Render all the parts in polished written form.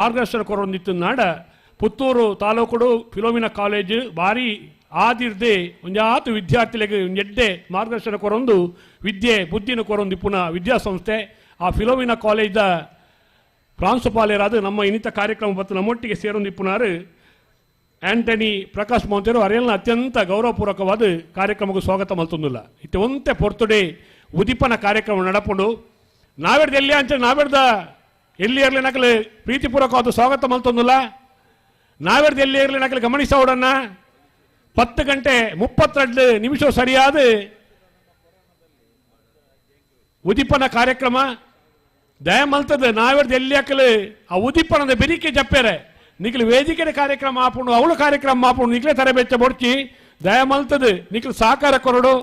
ಮಾರ್ಗದರ್ಶನ ಕೊರೊಂದಿತ್ತು ನಾಡ Puttur taluk Philomena college ಬಾರಿ ಆದಿರ್ದೆ ಒಂಜಾತು ವಿದ್ಯಾರ್ಥಿಗಳಿಗೆ ಎಡ್ಡೆ ಮಾರ್ಗದರ್ಶನ ಕೊರೊಂದು ವಿದ್ಯೆ ಬುದ್ಧಿನ ಕೊರೊಂದು ಪುನಃ ವಿದ್ಯಾಸಂಸ್ಥೆ ಆ ಫಿಲೋಮಿನಾ ಕಾಲೇಜ್ದ ಪ್ರಾಂಶುಪಾಲರಾದ ನಮ್ಮ ಇನ್ನಿತ ಕಾರ್ಯಕ್ರಮ ಬತ್ತು ನಮ್ಮೊಟ್ಟಿಗೆ ಸೇರೊಂದಿಪ್ಪುನಾರು ಆಂಟನಿ ಪ್ರಕಾಶ್ ಮೌಂತೇರು ಅರೆಲ್ಲ ಅತ್ಯಂತ ಗೌರವಪೂರ್ವಕವಾದ ಕಾರ್ಯಕ್ರಮಕ್ಕೆ ಸ್ವಾಗತ ಮಲ್ತೊಂದಿಲ್ಲ ಇತ್ತೆ ಒಂತೆ ಪೊರ್ತುಡೆ ಉದಿಪನ ಕಾರ್ಯಕ್ರಮ ನಡಪುಂಡು ನಾವೆಡ್ದು ಎಲ್ಲಿ ಅಂತ ನಾವೆಡ್ದ ಎಲ್ಲಿ ಇರಲಿ ನಕಲು ಪ್ರೀತಿಪೂರ್ವಕವಾದ ಸ್ವಾಗತ ಮಲ್ತೊಂದಿಲ್ಲ ನಾವೆಡ್ದು ಎಲ್ಲಿ ಇರಲಿ ನಕಲು ಗಮನಿಸೋಡನ್ನ 10 ಗಂಟೆ 32 ನಿಮಿಷ ಸರಿಯಾದ ಉದಿಪನ ಕಾರ್ಯಕ್ರಮ ದಯಮಲ್ತದ ನಾವೆಡ್ದು ಎಲ್ಲಿ ಹಾಕಲು ಆ ಉದಿಪನದ ಬೆರಿಕೆ ಜಪ್ಪೇರೆ ನಿಖಿಲ್ ವೇದಿಕೆ ಕಾರ್ಯಕ್ರಮ ಆಪುಂಡು ಅವಳು ಕಾರ್ಯಕ್ರಮ ಆಪುಂಡು ನಿಖಿಲೆ ತರಬೇತಿ ಬೊಡ್ಚಿ ದಯಮಲ್ತದ ನಿಖಿಲ್ ಸಹಕಾರ ಕೊರಡು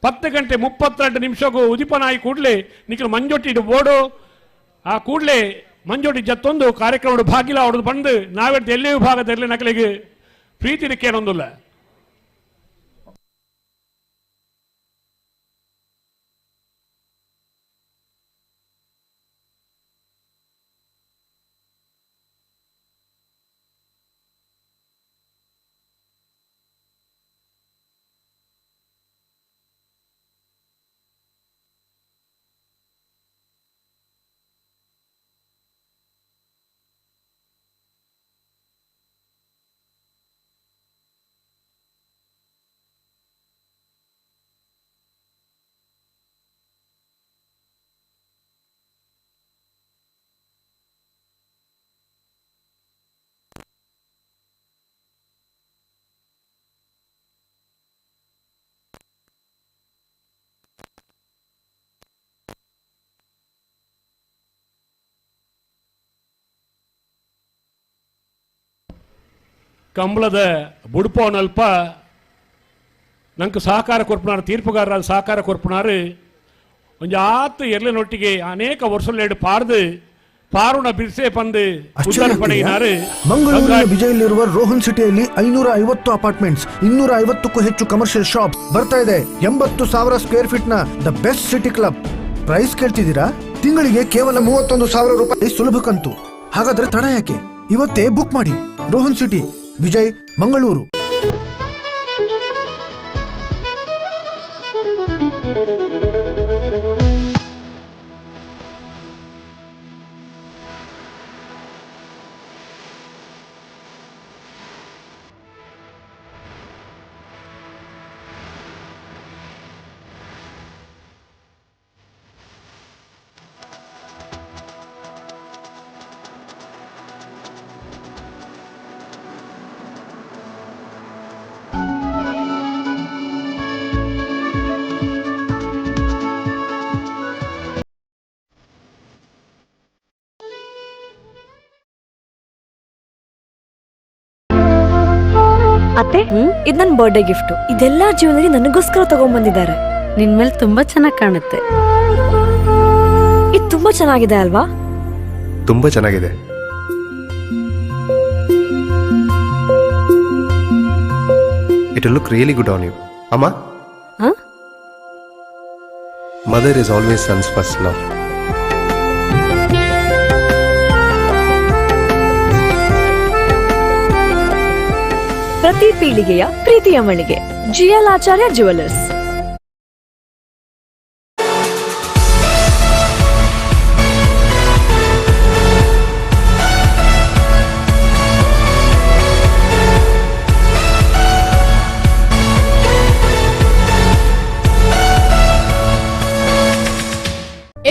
10 ಗಂಟೆ 32 ನಿಮಿಷಕ್ಕೂ ಉದಿಪನ ಆಗಿ ಕೂಡಲೇ ನಿಖಿಲ್ ಮಂಜೊಟ್ಟಿಡು ಬೋಡು ಆ ಕೂಡಲೇ ಮಂಜೊಟ್ಟಿ ಜತ್ತೊಂದು ಕಾರ್ಯಕ್ರಮ ಭಾಗಿಲ ಹೊಡೆದು ಬಂದು ನಾವೆಡ್ದು ಎಲ್ಲೇ ವಿಭಾಗದಲ್ಲಿ ನಕಲಿಗೆ ಪ್ರೀತಿ ಕೇಳೊಂದಿಲ್ಲ ಕಂಬಳದ ಬುಡ್ಪೋನಲ್ಪ ನಂಗೆ ಸಹಕಾರ ಕೊರ್ಪುನಾರು ತೀರ್ಪುಗಾರರಾದ ಸಹಕಾರ ಕೊರ್ಪುನಾರು ಒಂದು ಆತು ಎರ್ಲಿನೊಟ್ಟಿಗೆ ಅನೇಕ ವರ್ಷಲೇಡು ಪಾರ್ದು ಪಾರುಣ ಬಿರ್ಸೆ ಪಂದು ಉದ್ದಾರ ಪಡೆಯಿನಾರು. ಮಂಗಳೂರಿನ ವಿಜಯಲ್ಲಿರುವ ರೋಹನ್ ಸಿಟಿಯಲ್ಲಿ 550 ಅಪಾರ್ಟ್ಮೆಂಟ್ಸ್ 250ಕ್ಕೂ ಹೆಚ್ಚು ಕಮರ್ಷಿಯಲ್ ಶಾಪ್ ಬರ್ತಾ ಇದೆ. 80,000 ಸ್ಕ್ವೇರ್ ಫೀಟ್ ನ the best city club. Price ಕೇಳ್ತಿದ್ದೀರಾ? ತಿಂಗಳಿಗೆ ಕೇವಲ 31,000 ರೂಪಾಯಿ ಸುಲಭ ಕಂತು. ಹಾಗಾದ್ರೆ ತಡ ಯಾಕೆ? ಇವತ್ತೇ ಬುಕ್ ಮಾಡಿ. ರೋಹನ್ ಸಿಟಿ, ವಿಜಯ್, ಮಂಗಳೂರು. ಅತ್ತೆ, ಇದು ನನ್ನ ಬರ್ಡೇ ಗಿಫ್ಟ್. ಇದೆಲ್ಲ ಜ್ಯುವೆಲರಿ ನನಗೋಸ್ಕರ ತಗೊಂಡ್ಬಂದಿದ್ದಾರೆ. ನಿನ್ ಮೇಲೆ ತುಂಬಾ ಚೆನ್ನಾಗಿ ಕಾಣುತ್ತೆ. ಇದು ತುಂಬಾ ಚೆನ್ನಾಗಿದೆ ಅಲ್ವಾ? ತುಂಬಾ ಚೆನ್ನಾಗಿದೆ. It will look really good on you. Amma? Huh? Mother is always son's first love. ಪ್ರತಿ ಪೀಳಿಗೆಯ ಪ್ರೀತಿಯ ಮಳಿಗೆ ಜಿಎಲ್ ಆಚಾರ್ಯ ಜ್ಯುವೆಲರ್ಸ್.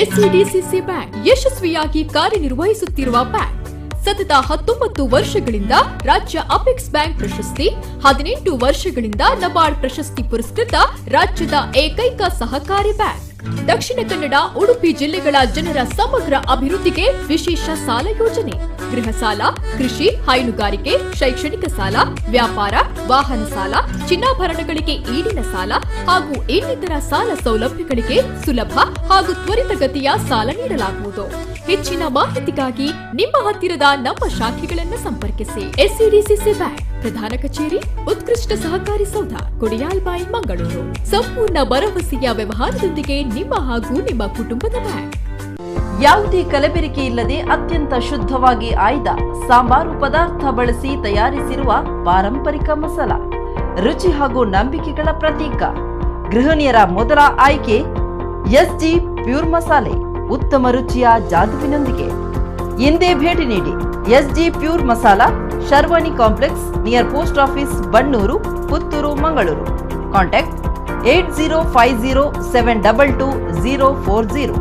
ಎಸ್ಸಿಡಿಸಿಸಿ ಬ್ಯಾಂಕ್ ಯಶಸ್ವಿಯಾಗಿ ಕಾರ್ಯನಿರ್ವಹಿಸುತ್ತಿರುವ ಬ್ಯಾಂಕ್. ಸತತ 19 ವರ್ಷಗಳಿಂದ ರಾಜ್ಯ ಅಪೆಕ್ಸ್ ಬ್ಯಾಂಕ್ ಪ್ರಶಸ್ತಿ, 18 ವರ್ಷಗಳಿಂದ ನಬಾರ್ಡ್ ಪ್ರಶಸ್ತಿ ಪುರಸ್ಕೃತ ರಾಜ್ಯದ ಏಕೈಕ ಸಹಕಾರಿ ಬ್ಯಾಂಕ್. ದಕ್ಷಿಣ ಕನ್ನಡ, ಉಡುಪಿ ಜಿಲ್ಲೆಗಳ ಜನರ ಸಮಗ್ರ ಅಭಿವೃದ್ಧಿಗೆ ವಿಶೇಷ ಸಾಲ ಯೋಜನೆ, ಗೃಹ ಸಾಲ, ಕೃಷಿ, ಹೈನುಗಾರಿಕೆ, ಶೈಕ್ಷಣಿಕ ಸಾಲ, ವ್ಯಾಪಾರ, ವಾಹನ ಸಾಲ, ಚಿನ್ನಾಭರಣಗಳಿಗೆ ಈಡಿನ ಸಾಲ ಹಾಗೂ ಇನ್ನಿತರ ಸಾಲ ಸೌಲಭ್ಯಗಳಿಗೆ ಸುಲಭ ಹಾಗೂ ತ್ವರಿತಗತಿಯ ಸಾಲ ನೀಡಲಾಗುವುದು. ಹೆಚ್ಚಿನ ಮಾಹಿತಿಗಾಗಿ ನಿಮ್ಮ ಹತ್ತಿರದ ನಮ್ಮ ಶಾಖೆಗಳನ್ನು ಸಂಪರ್ಕಿಸಿ. ಎಸ್ಸಿಡಿಸಿಸಿ ಬ್ಯಾಂಕ್ ಪ್ರಧಾನ ಕಚೇರಿ, ಉತ್ಕೃಷ್ಟ ಸಹಕಾರಿ ಸೌಧ, ಕೊಡಿಯಾಲ್ ಬಾಯಿ, ಮಂಗಳೂರು. ಸಂಪೂರ್ಣ ಭರವಸೆಯ ವ್ಯವಹಾರದೊಂದಿಗೆ ನಿಮ್ಮ ಹಾಗೂ ನಿಮ್ಮ ಕುಟುಂಬದ ಬ್ಯಾಂಕ್. ಯಾವುದೇ ಕಲಬೆರಕೆ ಇಲ್ಲದೆ ಅತ್ಯಂತ ಶುದ್ಧವಾಗಿ ಆಯ್ದ ಸಾಂಬಾರು ಪದಾರ್ಥ ಬಳಸಿ ತಯಾರಿಸಿರುವ ಪಾರಂಪರಿಕ ಮಸಾಲ, ರುಚಿ ಹಾಗೂ ನಂಬಿಕೆಗಳ ಪ್ರತೀಕ. ಗೃಹಿಣಿಯರ ಮೊದಲ ಆಯ್ಕೆ ಎಸ್ಜಿ ಪ್ಯೂರ್ ಮಸಾಲೆ, ಉತ್ತಮ ರುಚಿಯ ಜಾದುವಿನೊಂದಿಗೆ. ಎಂದೇ ಭೇಟಿ ನೀಡಿ SG pure masala, Sharvani complex, near post office, Bannur, Puttur, Mangaluru. Contact 8050722040.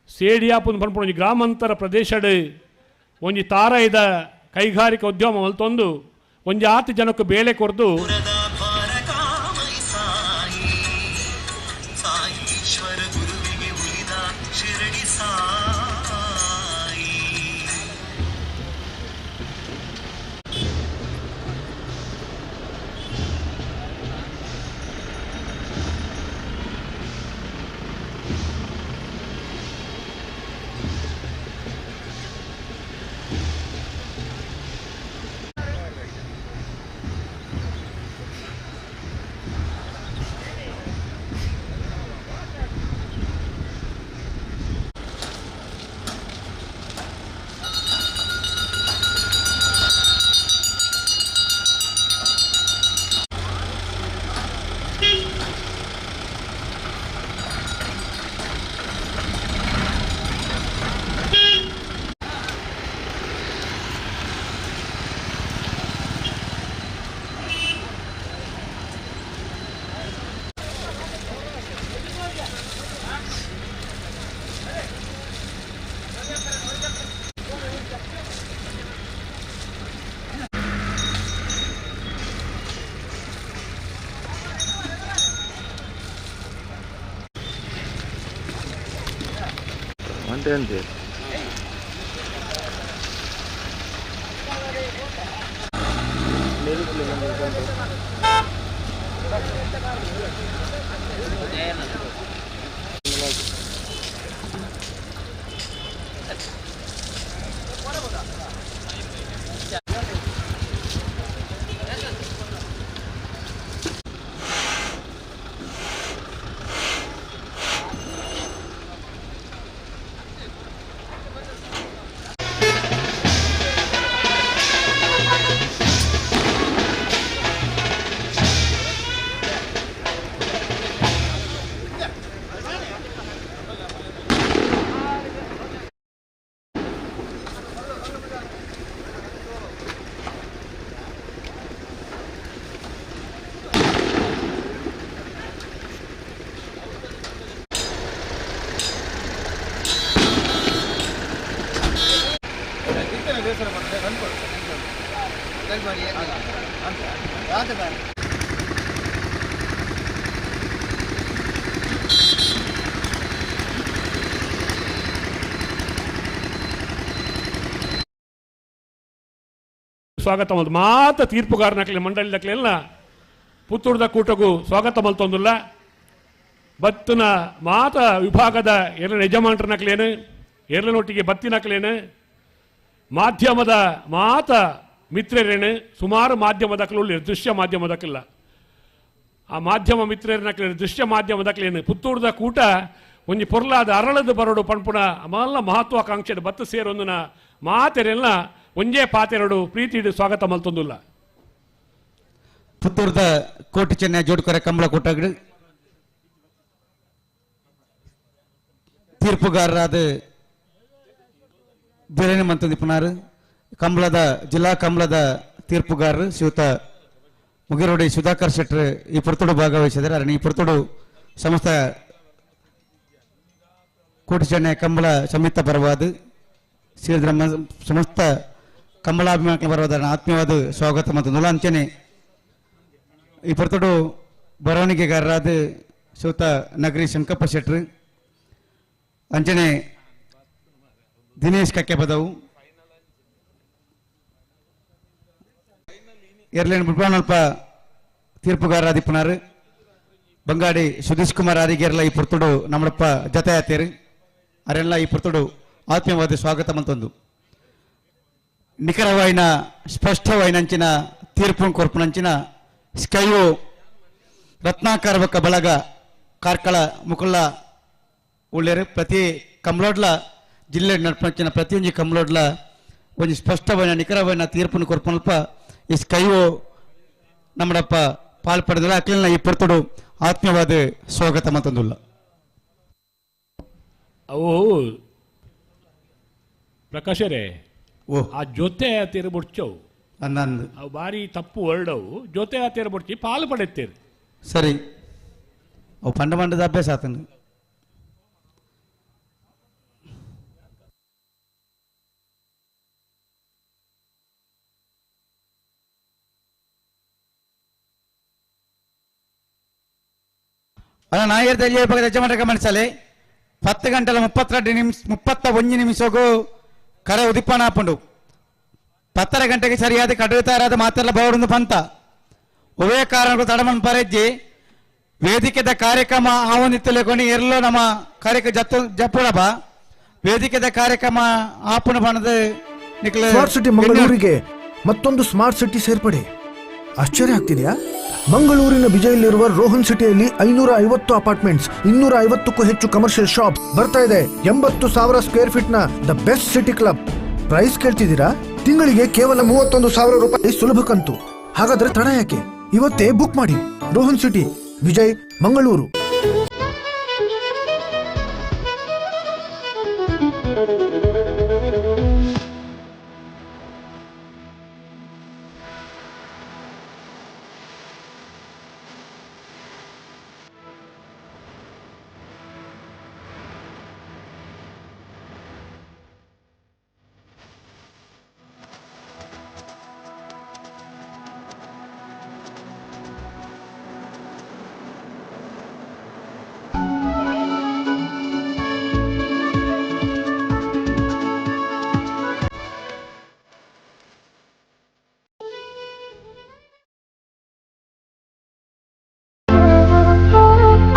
ಸೇಡಿಯಾಪುನ ಪನ್ಪುಣ ಒಂಜಿ ಗ್ರಾಮಾಂತರ ಪ್ರದೇಶಡ್ ಒಂಜಿ ತಾರಾಯ್ದ ಕೈಗಾರಿಕಾ ಉದ್ಯಮ ಮಲ್ತೊಂದು ಒಂಜಿ ಆತು ಜನಕ್ಕೆ ಬೇಳೆ ಕೊರ್ದು Antes. ಸ್ವಾಗತ ಮಲ್ತು ಮಾತ ತೀರ್ಪುಗಾರನಕ್ಲೆ ಮಂಡಳಿದಕ್ಲೆಲ್ಲ ಪುತ್ತೂರ್ದ ಕೂಟಗೂ ಸ್ವಾಗತ ಮಲ್ತೊಂದುಲ್ಲ ಬತ್ತಿನ ಮಾತ ವಿಭಾಗದ ಎಲ್ಲ ಯಜಮಾನರನಕ್ಲೇನು ಎರಲನೊಟ್ಟಿಗೆ ಬತ್ತಿನಕ್ಲೇನು ಮಾಧ್ಯಮದ ಮಾತ ಮಿತ್ರರೇನು ಸುಮಾರು ಮಾಧ್ಯಮದಕ್ಲು ದೃಶ್ಯ ಮಾಧ್ಯಮದಕ್ಕಿಲ್ಲ ಆ ಮಾಧ್ಯಮ ಮಿತ್ರರನಕ್ಲೆ ದೃಶ್ಯ ಮಾಧ್ಯಮದಕ್ಲೇನು ಪುತ್ತೂರ್ದ ಕೂಟ ಒಂಜಿ ಪೊರ್ಲಾದ ಅರಳದು ಬರೋಡು ಪಣ್ಪುಣ ಅಮಲ್ಲ ಮಹತ್ವಾಕಾಂಕ್ಷೆ ಬತ್ತು ಸೇರೊಂದುನ ಮಾತೆರೆಲ್ಲ ಒಂಜೇ ಪಾತೆರಡು ಪ್ರೀತಿಡು ಸ್ವಾಗತ ಮಲ್ತೊಂದುಲ್ಲ ಪುತ್ತೂರ್ದ ಕೋಟಿ ಚೆನ್ನೈ ಜೋಡ್ಕೊರೆ ಕಂಬಳ ಕೊಟ್ಟಾಗಡು ತೀರ್ಪುಗಾರರಾದ ಬೇರೆನೆ ಮಂತಂದಿಪ್ಪನಾರು ಕಂಬಳದ ಜಿಲ್ಲಾ ಕಂಬಳದ ತೀರ್ಪುಗಾರರು ಶ್ರೀಯುತ ಮುಗಿರೋಡಿ ಸುಧಾಕರ್ ಶೆಟ್ಟರ್ ಈ ಪುರ್ತುಡು ಭಾಗವಹಿಸಿದ್ದಾರೆ ಅದನ್ನು ಈ ಪುರ್ತುಡು ಸಮಸ್ತ ಕೋಟಿ ಚೆನ್ನೈ ಕಂಬಳ ಸಮಿತ ಪರವಾದ ಸೇರಿದ ಸಮಸ್ತ ಕಂಬಳಾಭಿಮಾನಿಗಳ ಪರವಾದ ಆತ್ಮೀಯವಾದ ಸ್ವಾಗತ ಮತ್ತು ಅಂಚನೆ ಈ ಪುರ್ತುಡು ಬರವಣಿಗೆಗಾರರಾದ ಶ್ರೀಯುತ ನಗರಿ ಶಂಕಪ್ಪ ಶೆಟ್ಟರ್ ಅಂಚನೆ ದಿನೇಶ್ ಕಕ್ಕೆ ಪದವು ಎರಲೇನು ಬಿಡ್ಪಾನಲ್ಪ ತೀರ್ಪುಗಾರರಾದಿಪ್ಪನಾರು ಬಂಗಾಡಿ ಸುಧೀಶ್ ಕುಮಾರ್ ಆದಿಗೆರ್ಲ ಈ ಪುರ್ತುಡು ನಮ್ಮಪ್ಪ ಜತೆ ಆತೇರು ಅವರೆಲ್ಲ ಈ ಪುರ್ತುಡು ಆತ್ಮೀಯವಾದ ಸ್ವಾಗತ ಮಂತೊಂದು ನಿಖರವಾಯಿನ ಸ್ಪಷ್ಟವಾಯಿನಂಚಿನ ತೀರ್ಪು ಕೊರ್ಪುನಂಚಿನ ಸ್ಕೈವು ರತ್ನಾಕರ ಬೊಕ್ಕ ಬಳಗ ಕಾರ್ಕಳ ಮುಕುಲ್ಲ ಉಳ್ಳೇರು ಪ್ರತಿ ಕಂಬ್ಳೋಡ್ಲ ಜಿಲ್ಲೆ ನಡ್ಪಂಚಿನ ಪ್ರತಿಯೊಂದು ಕಂಬ್ಳೋಡ್ಲ ಒಂದು ಸ್ಪಷ್ಟವಾದ ನಿಖರವಾದ ತೀರ್ಪನ್ನು ಕೊರ್ಪನಲ್ಪ ಈ ಸ್ಕೈವು ನಮ್ಮಡಪ್ಪ ಪಾಲ್ಪಡೆದಿಲ್ಲ ಅಕ್ಲಿನ ಈ ಪುರ್ತುಡು ಆತ್ಮೀಯವಾದ ಸ್ವಾಗತ ಮಂತೊಂದುಲ್ಲ ಅವು ಪ್ರಕಾಶರೇ ಓ ಆ ಜೊತೆ ತಿರುಬುಡ್ಚವು ಅಂದಂದು ಅವು ಭಾರಿ ತಪ್ಪು ಹೊರಡವು ಜೊತೆ ತಿರುಬುಡ್ಚಿ ಪಾಲು ಪಡೆತ್ತೇರು ಸರಿ ಅವು ಪಂಡ ಅಭ್ಯಾಸ ಆತಂದು ಅಲ್ಲ ನಾ ಹೇಳ್ತಾ ಯಜಮಾನ ಗಮನಿಸಲಿ 10 ಗಂಟೆల 31 ನಿಮಿಷಗೂ ಕರೆ ಉದಿಪ್ಪಣ ಹಾಪುಂಡು 10 ಗಂಟೆಗೆ ಸರಿಯಾದ ಕಡುತ್ತಾರಾದ ಮಾತೆಲ್ಲ ಬರೋಡು ಪಂತ ಒವೇ ಕಾರಣಗಳು ತಡಮನ್ ಪರೆಜ್ಜಿ ವೇದಿಕೆದ ಕಾರ್ಯಕ್ರಮ ಆವನಿತ್ತಲೆಕೊಂಡು ಎಲ್ಲೋ ನಮ್ಮ ಕಾರ್ಯಕ್ರಮ ಜಪ್ಪುಡಬ ವೇದಿಕೆದ ಕಾರ್ಯಕ್ರಮ ಆಪುಣ ಬಣದ ಸ್ಮಾರ್ಟ್ ಸಿಟಿ ಮಂಗಳೂರಿಗೆ ಮತ್ತೊಂದು ಸ್ಮಾರ್ಟ್ ಸಿಟಿ ಸೇರ್ಪಡೆ ಆಶ್ಚರ್ಯ ಆಗ್ತಿದೆಯಾ? ಮಂಗಳೂರಿನ ಬಿಜೈಲಿರುವ ರೋಹನ್ ಸಿಟಿಯಲ್ಲಿ 550 ಅಪಾರ್ಟ್ಮೆಂಟ್ಸ್ 250ಕ್ಕೂ ಹೆಚ್ಚು ಕಮರ್ಷಿಯಲ್ ಶಾಪ್ ಬರ್ತಾ ಇದೆ. 80,000 ಸ್ಕ್ವೇರ್ ಫೀಟ್ ನ the best city club. Price ಕೇಳ್ತಿದ್ದೀರಾ? ತಿಂಗಳಿಗೆ ಕೇವಲ 31,000 ರೂಪಾಯಿ ಸುಲಭ ಕಂತು. ಹಾಗಾದ್ರೆ ತಡ ಯಾಕೆ? ಇವತ್ತೇ ಬುಕ್ ಮಾಡಿ. ರೋಹನ್ ಸಿಟಿ, ವಿಜಯ್, ಮಂಗಳೂರು.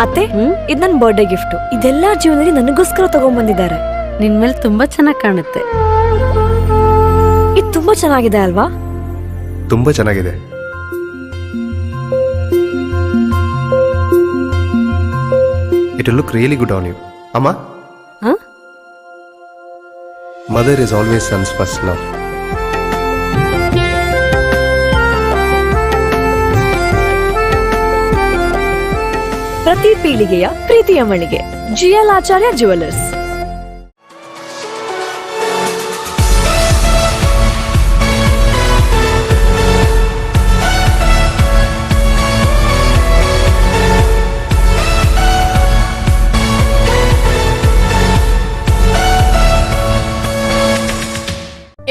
ಅತ್ತೆ, ಇದು ನನ್ನ ಬರ್ಡೇ ಗಿಫ್ಟ್. ಇದೆಲ್ಲ ಜೀವನದಲ್ಲಿ ನನಗೋಸ್ಕರ ತಗೊಂಡ್ಬಂದಿದ್ದಾರೆ. ನಿನ್ ಮೇಲೆ ತುಂಬಾ ಚೆನ್ನಾಗಿ ಕಾಣುತ್ತೆ. ಇದು ತುಂಬಾ ಚೆನ್ನಾಗಿದೆ ಅಲ್ವಾ? ತುಂಬ ಚೆನ್ನಾಗಿದೆ. It will look really good on you. Amma? Huh? Mother is always son's first love. ಪ್ರತಿ ಪೀಳಿಗೆಯ ಪ್ರೀತಿಯ ಮಳಿಗೆ ಜಿಎಲ್ ಆಚಾರ್ಯ ಜ್ಯುವೆಲರ್ಸ್.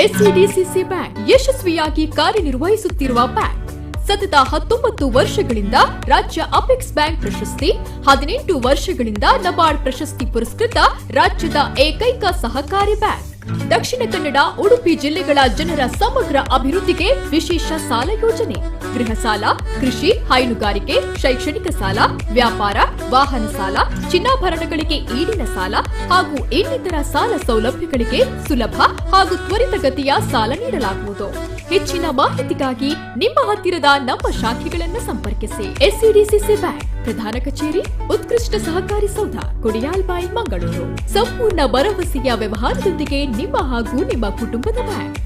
SCD ಎಸ್ಸಿಡಿಸಿಸಿ ಬ್ಯಾಂಕ್ ಯಶಸ್ವಿಯಾಗಿ ಕಾರ್ಯನಿರ್ವಹಿಸುತ್ತಿರುವ ಬ್ಯಾಂಕ್. ಸತತ 19 ವರ್ಷಗಳಿಂದ ರಾಜ್ಯ ಅಪೆಕ್ಸ್ ಬ್ಯಾಂಕ್ ಪ್ರಶಸ್ತಿ, 18 ವರ್ಷಗಳಿಂದ ನಬಾರ್ಡ್ ಪ್ರಶಸ್ತಿ ಪುರಸ್ಕೃತ ರಾಜ್ಯದ ಏಕೈಕ ಸಹಕಾರಿ ಬ್ಯಾಂಕ್. ದಕ್ಷಿಣ ಕನ್ನಡ, ಉಡುಪಿ ಜಿಲ್ಲೆಗಳ ಜನರ ಸಮಗ್ರ ಅಭಿವೃದ್ಧಿಗೆ ವಿಶೇಷ ಸಾಲ ಯೋಜನೆ, ಗೃಹ ಸಾಲ, ಕೃಷಿ, ಹೈನುಗಾರಿಕೆ, ಶೈಕ್ಷಣಿಕ ಸಾಲ, ವ್ಯಾಪಾರ, ವಾಹನ ಸಾಲ, ಚಿನ್ನಾಭರಣಗಳಿಗೆ ಈಡಿನ ಸಾಲ ಹಾಗೂ ಇನ್ನಿತರ ಸಾಲ ಸೌಲಭ್ಯಗಳಿಗೆ ಸುಲಭ ಹಾಗೂ ತ್ವರಿತಗತಿಯ ಸಾಲ ನೀಡಲಾಗುವುದು. ಹೆಚ್ಚಿನ ಮಾಹಿತಿಗಾಗಿ ನಿಮ್ಮ ಹತ್ತಿರದ ನಮ್ಮ ಶಾಖೆಗಳನ್ನು ಸಂಪರ್ಕಿಸಿ. ಎಸ್ಸಿಡಿಸಿಸಿ ಬ್ಯಾಂಕ್, ಪ್ರಧಾನ ಕಚೇರಿ, ಉತ್ಕೃಷ್ಟ ಸಹಕಾರಿ ಸೌಧ, ಕೊಡಿಯಾಲ್ಬಾಯಿ, ಮಂಗಳೂರು. ಸಂಪೂರ್ಣ ಭರವಸೆಯ ವ್ಯವಹಾರದೊಂದಿಗೆ ನಿಮ್ಮ ಹಾಗೂ ನಿಮ್ಮ ಕುಟುಂಬದ ಬ್ಯಾಂಕ್.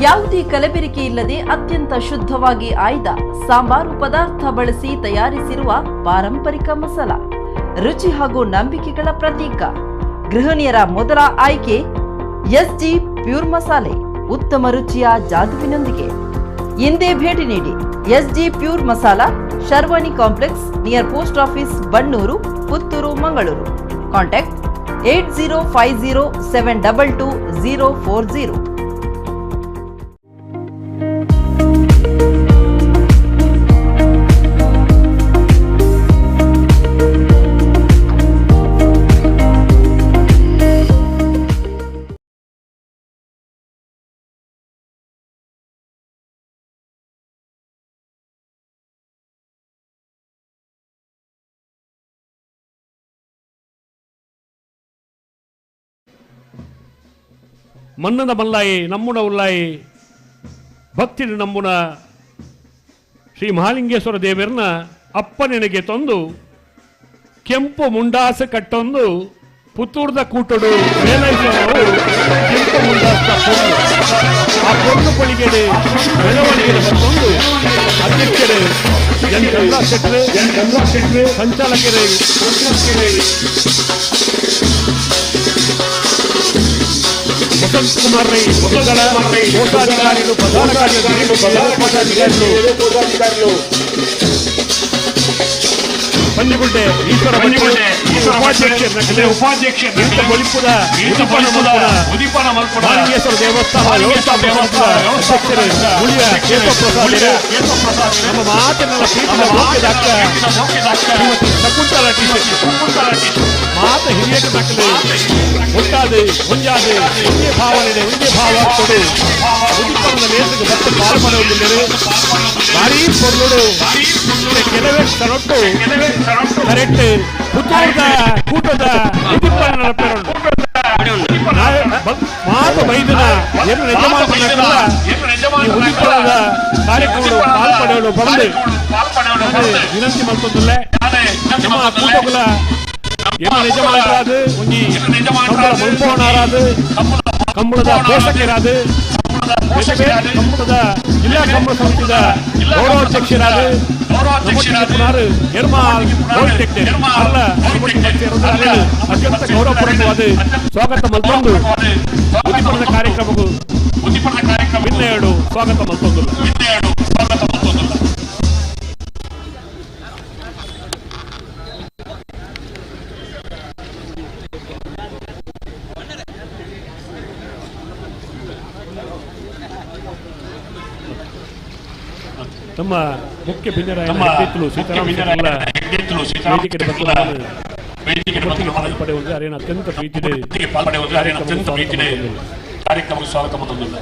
ಯಾವುದೇ ಕಲಬೆರಕೆ ಇಲ್ಲದೆ ಅತ್ಯಂತ ಶುದ್ಧವಾಗಿ ಆಯ್ದ ಸಾಂಬಾರು ಪದಾರ್ಥ ಬಳಸಿ ತಯಾರಿಸಿರುವ ಪಾರಂಪರಿಕ ಮಸಾಲ, ರುಚಿ ಹಾಗೂ ನಂಬಿಕೆಗಳ ಪ್ರತೀಕ. ಗೃಹಿಣಿಯರ ಮೊದಲ ಆಯ್ಕೆ ಎಸ್ಜಿ ಪ್ಯೂರ್ ಮಸಾಲೆ, ಉತ್ತಮ ರುಚಿಯ ಜಾದುವಿನೊಂದಿಗೆ. ಇಂದೇ ಭೇಟಿ ನೀಡಿ SG pure masala, Sharvani complex, near post office, Bannur, Puttur, Mangaluru. Contact 8050722040. ಮನ್ನದ ಮಲ್ಲಾಯಿ ನಮ್ಮುನ ಉಲ್ಲಾಯಿ ಭಕ್ತಿನ ನಮ್ಮುನ ಶ್ರೀ ಮಹಾಲಿಂಗೇಶ್ವರ ದೇವರನ್ನ ಅಪ್ಪನೆನೆಗೆ ತಂದು ಕೆಂಪು ಮುಂಡಾಸ ಕಟ್ಟೊಂದು ಪುತ್ತೂರ್ದ ಕೂಟಡು ಮೇಲೈಸವರು ಕೆಂಪು ಮುಂಡಾಸ ಪೊನ್ನು ಆ ಪೊನ್ನು ಕೊಳಿಗೆಡೆ ಮೆರವಣಿಗೆ ಬಂದು ಅಧ್ಯಕ್ಷರು ಎನ್ ಚಂದ್ರ ಶೆಟ್ರು ಸಂಚಾಲಕರೇ ವಸಂತ್ ಕುಮಾರ್ ರೈ ಕೋಶಾಧಿಕಾರಿಗಳು ಪ್ರಧಾನ ಕಾರ್ಯದರ್ಶಿಗಳು ಪಂಜಗುಡ್ಡೆ ಈಶ್ವರ ಉಪಾಧ್ಯಕ್ಷ ಮಾಲಿಂಗೇಶ್ವರ ದೇವಸ್ಥಾನ ಅಧ್ಯಕ್ಷರು ಮುಳಿಯ ನಮ್ಮ ಮಾತಿನ ಶಕುಂತಲ ಮಾತ ಹಿರಿಯ ಮಕ್ಕಳು ಒಟ್ಟಾದೆ ಮುಂಜಾದೆ ಒಂದೇ ಭಾವನೆ ಒಂದೇ ಭಾವ ಕೊಡು ಉದಿಪಣದ ನೇತೃತ್ವ ಮತ್ತೆ ಪಾಲ್ಗೊಳ್ಳುವುದಿಲ್ಲರು ಭಾರೀ ಪೊರ್ಲುಡು ಕೆಲವೇ ಸರೊಟ್ಟು ಕರೆಕ್ಟ್ ಪುತ್ತೂರದ ಕೂಟದ ಉದಿಪಣನ ಪೆರೊಂಡು ಮಾತು ಬೈದಿನ ಏನು ಯಜಮಾನಲ್ಲ ಈ ಉದಿಪಣದ ಕಾರ್ಯಕ್ರಮಗಳು ಪಾಲ್ಪಡೆಯಲು ಬಂದು ವಿನಂತಿ ಮಾಡ್ತದಲ್ಲ ನಮ್ಮ ಕೂಟಗಳ ಏನು ಯಜಮಾನರಾದ ಒಂಜಿ ಕಂಬಳ ಮಲ್ಪವನಾರಾದ ಕಂಬಳದ ಪೋಷಕರಾದ ಕಂಬಳದ ಜಿಲ್ಲಾ ಕಂಬಳ ಸಮಿತಿದ ಗೌರವಾಧ್ಯಕ್ಷರಾದ ಪುನಾರು ನಿರ್ಮಾಲ್ ಅಲ್ಲ ಅತ್ಯಂತ ಗೌರವಪೂರ್ವಕವಾದ ಸ್ವಾಗತ ಮಲ್ಪೊಂದು ಉದಿಪಣದ ಕಾರ್ಯಕ್ರಮಕ್ಕೂ ಇನ್ನೆರಡು ಸ್ವಾಗತ ಮಲ್ಪೊಂದು ನಮ್ಮ ಮುಖ್ಯ ಭಿನ್ನರಾಯ ಪಡೆಯುವುದು ಅರೇನ ಅತ್ಯಂತ ಪ್ರೀತಿದೆ ಕಾರ್ಯಕ್ರಮ ಸ್ವಾಗತ ಮಾಡುವುದಿಲ್ಲ.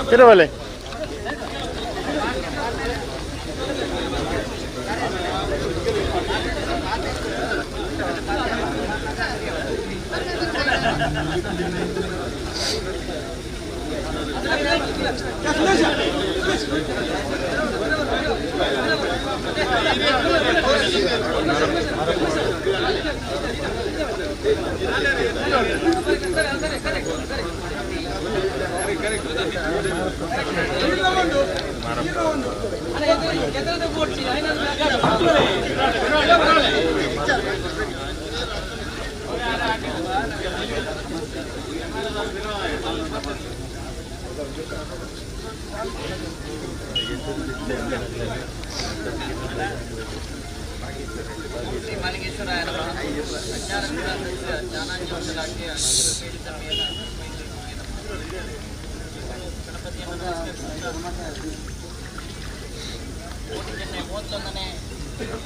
ತಿರುವಲೆ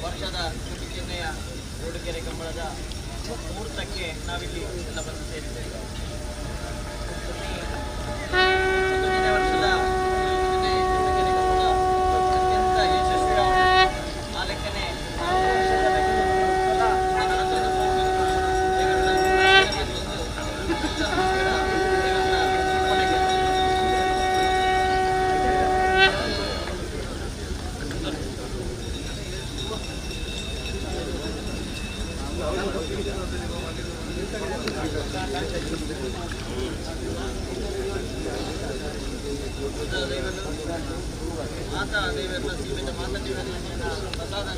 ವರ್ಷದ ಚಿಹ್ನೆಯ ಮೂಡಿಗೆರೆ ಕಂಬಳದ ಮುಹೂರ್ತಕ್ಕೆ ನಾವಿಲ್ಲಿ ಎಲ್ಲ ಬಂದು ಸೇರಿದ್ದೇವೆ. ವರ್ಷದ ಅತ್ಯಂತ ಯಶಸ್ವಿ ಆ ಲೆಕ್ಕನೆ ಮಾತಾ ದೇವರ ಸೀಮಿತ ಮಾತಾ ದೇವರ ಪ್ರಸಾದ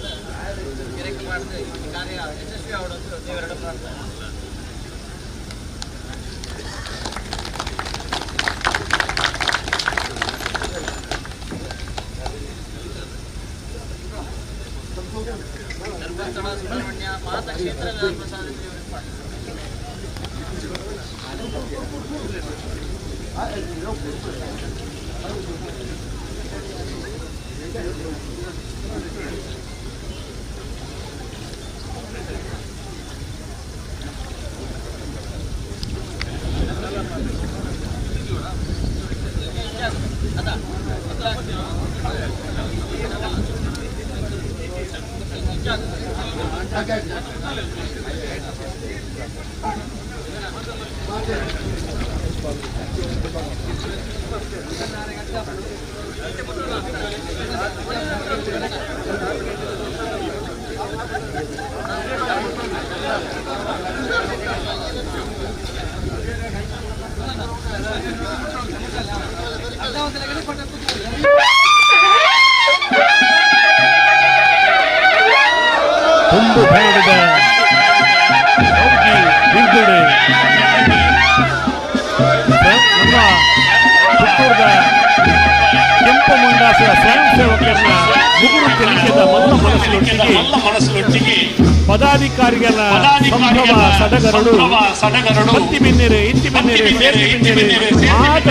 ಗಿರಕಿ ಮಾಡಿದ್ರೆ ಈ ಕಾರ್ಯ ಯಶಸ್ವಿ ಆಗೋದು ದೇವರ ಪ್ರಾರ್ಥನೆ. ಧರ್ಮಸ್ಥಳ ಸುಬ್ರಹ್ಮಣ್ಯ ಮಾತಾ ಕ್ಷೇತ್ರದ ಪ್ರಸಾದ ಒಂದು ಬೇಡದ ಬಿಂದುಡೆ ನಮ್ಮ ಪುತ್ತೂರದ ಕೆಂಪು ಮುಂಡಾಸದ ಸ್ವಯಂ ಸೇವಕರನ್ನ ಮುಗುರು ತೆಲಿಕೆದ ಮಲ್ಲ ಮನಸ್ಸಿನೊಟ್ಟಿಗೆ ಪದಾಧಿಕಾರಿಗಳ ಸಂಭ್ರಮ ಸಡಗರಡು ಹತ್ತಿ ಬಿನ್ನೆರೆ ಇಂತಿ ಬಿನ್ನೆರೆ ಸೇರಿ ಬಿನ್ನೆರೆ ಆದ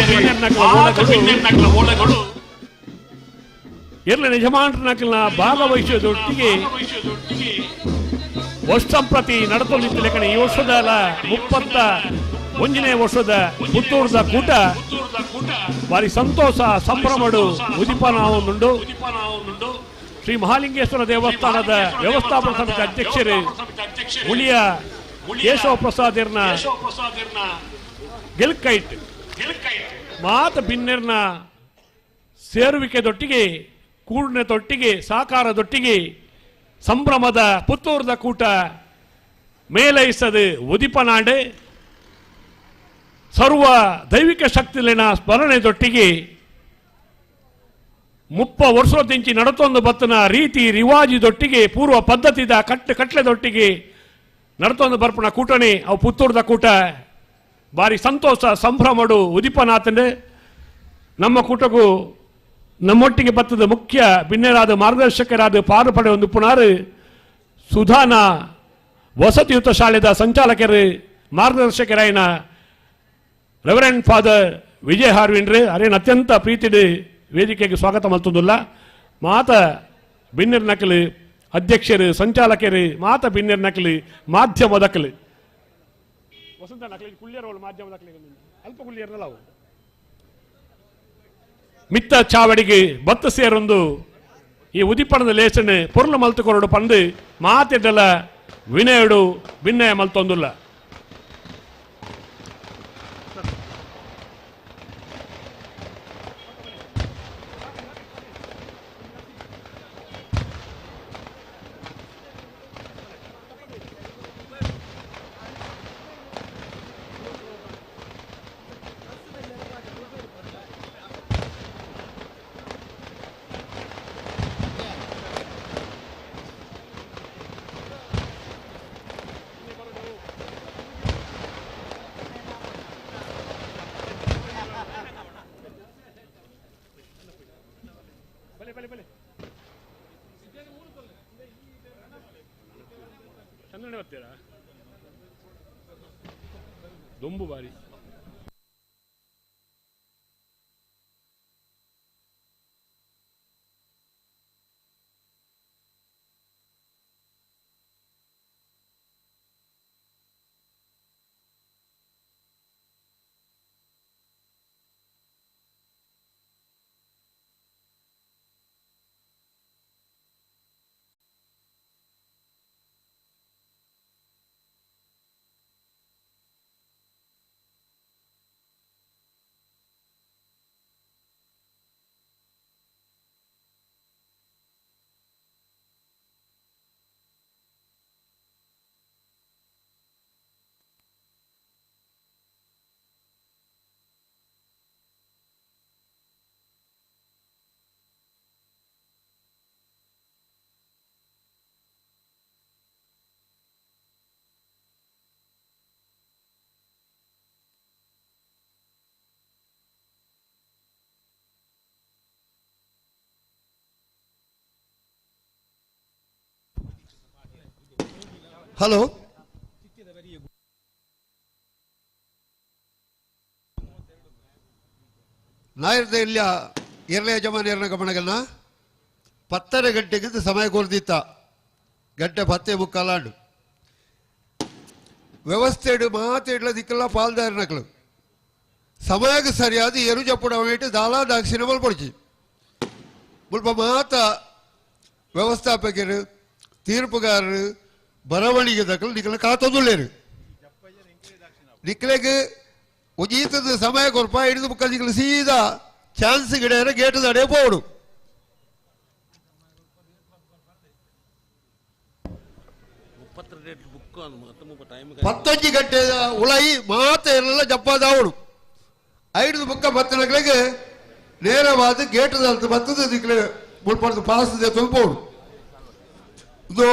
ಬಿನ್ನೆರ್ನಕಲ ಓಲಗಳು ಎಲ್ಲ ಯಜಮಾನರನ್ನ ಭಾಗವಹಿಸೋದೊಟ್ಟಿಗೆ ವರ್ಷಂಪ್ರತಿ ನಡತೊಂದಿತ್ತು ಲೆಕ್ಕನೆ ಈ ವರ್ಷದ 31ನೇ ವರ್ಷದ ಪುತ್ತೂರದ ಕೂಟ ಭಾರಿ ಸಂತೋಷ ಸಂಭ್ರಮಡು ಉದಿಪನಾವುಂಡು. ಶ್ರೀ ಮಹಾಲಿಂಗೇಶ್ವರ ದೇವಸ್ಥಾನದ ವ್ಯವಸ್ಥಾಪಕ ಸಮಿತಿ ಅಧ್ಯಕ್ಷರು ಉಳಿಯ ಕೇಶವ ಪ್ರಸಾದರ್ನ ಗೆಲ್ಕೈಟ್ ಮಾತ ಬಿನ್ನೆರ್ನ ಸೇರುವಿಕೆದೊಟ್ಟಿಗೆ ಕೂಡಿನದೊಟ್ಟಿಗೆ ಸಾಕಾರದೊಟ್ಟಿಗೆ ಸಂಭ್ರಮದ ಪುತ್ತೂರದ ಕೂಟ ಮೇಲೈಸದು ಉದಿಪನಾಡು ಸರ್ವ ದೈವಿಕ ಶಕ್ತಿಲಿನ ಸ್ಮರಣೆದೊಟ್ಟಿಗೆ 30 ವರ್ಷದಿಂಚಿ ನಡತೊಂದು ಬತ್ತನ ರೀತಿ ರಿವಾಜಿದೊಟ್ಟಿಗೆ ಪೂರ್ವ ಪದ್ಧತಿದ ಕಟ್ಲೆದೊಟ್ಟಿಗೆ ನಡತೊಂದು ಬರ್ಪಣ ಕೂಟನೆ ಅವು ಪುತ್ತೂರ್ದ ಕೂಟ ಬಾರಿ ಸಂತೋಷ ಸಂಭ್ರಮಡು ಉದಿಪನಾಥಂಡೆ ನಮ್ಮ ಕೂಟಗೂ ನಮ್ಮೊಟ್ಟಿಗೆ ಬತ್ತದ ಮುಖ್ಯ ಭಿನ್ನರಾದ ಮಾರ್ಗದರ್ಶಕರಾದ ಪಾರು ಪಡೆ ಒಂದು ಪುನಾರು ಸುಧಾನ ವಸತಿಯುತ ಶಾಲೆದ ಸಂಚಾಲಕರು ಮಾರ್ಗದರ್ಶಕರಾಯಿನ ರೆವರೆಂಡ್ ಫಾದರ್ ವಿಜಯ್ ಹಾರ್ವಿನ್ರು ಅರೇನು ಅತ್ಯಂತ ಪ್ರೀತಿಡು ವೇದಿಕೆಗೆ ಸ್ವಾಗತ ಮಲ್ತುದಿಲ್ಲ ಮಾತ ಬಿನ್ನಿರ್ ನಕಲು ಅಧ್ಯಕ್ಷರು ಸಂಚಾಲಕರು ಮಾತ ಬಿನ್ನಿರ್ ನಕಲು ಮಾಧ್ಯಮ ದಕಲು ವಸಂತ ನಕಲಿ ಕುಳ್ಳಿಯರವಳು ಮಾಧ್ಯಮ ದಕಲಿ ಅಲ್ಪ ಕುಳ್ಳಿಯರಲ್ಲ ಅವು ಮಿತ್ತ ಚಾವಡಿಗೆ ಬತ್ತ ಸೇರೊಂದು ಈ ಉದಿಪಣದ ಲೇಸನ್ ಪೊರ್ಲು ಮಲ್ತುಕೊರಡು ಪಂದು ಮಾತೆಡ್ಡಲ ವಿನಯಡು ಭಿನ್ನಯ ಮಲ್ತೊಂದುಲ್ಲ ಚಂದ್ರನೇ ಬರ್ತೀರಾ ದೊಂಬು ಬಾರಿ ಹಲೋ ನಾಯಿರ್ದ ಇಲ್ಲ ಎರಡನೇ ಯಜಮಾನಿಯರನ್ನ ಗಮನಗನ್ನ 10:30 ಗಂಟೆಗಿಂತ ಸಮಯ ಕೊರ್ದಿತ್ತ ಗಂಟೆ 10:45 ವ್ಯವಸ್ಥೆ ಮಾತಾಡ್ಲ ದಿಕ್ಕಲ್ಲ ಪಾಲ್ದಾರನಕ್ಳು ಸಮಯಕ್ಕೆ ಸರಿಯಾದ ಎರು ಚಪ್ಪುಡ ಅವನಿಟ್ಟು ದಾಲಾ ದಾಕ್ಷಿಣ ಬಲ್ಪಡ್ಚಿ ಮುಲ್ಪ ಮಾತ ವ್ಯವಸ್ಥಾಪಕರು ತೀರ್ಪುಗಾರರು ಬರವಣಿಗೆ ದಕ್ಕಲು ನಿಕ್ಕಲ ಕಾತೊಂದುಳ್ಳೇರು ನಿಕ್ಕಲೆಗೆ ಉಜೀತದ ಸಮಯ ಕೊರಪ ಹಿಡಿದು ಬುಕ್ಕ ನಿಕ್ಕಲು ಸೀದಾ ಚಾನ್ಸ್ ಗಿಡ ಗೇಟ್ ದಡೆ ಪೋಡು 11 ಗಂಟೆ ಉಳೈ ಮಾತ ಎಲ್ಲ ಜಪ್ಪದಾವಡು 5 ಬುಕ್ಕ ಬತ್ತನಗಳಿಗೆ ನೇರವಾದ ಗೇಟ್ ಬತ್ತದ ನಿಕ್ಕಲೆ ಮುಳ್ಪಡ್ದು ಪಾಸ್ ತುಲ್ಪೋಡು ಇದು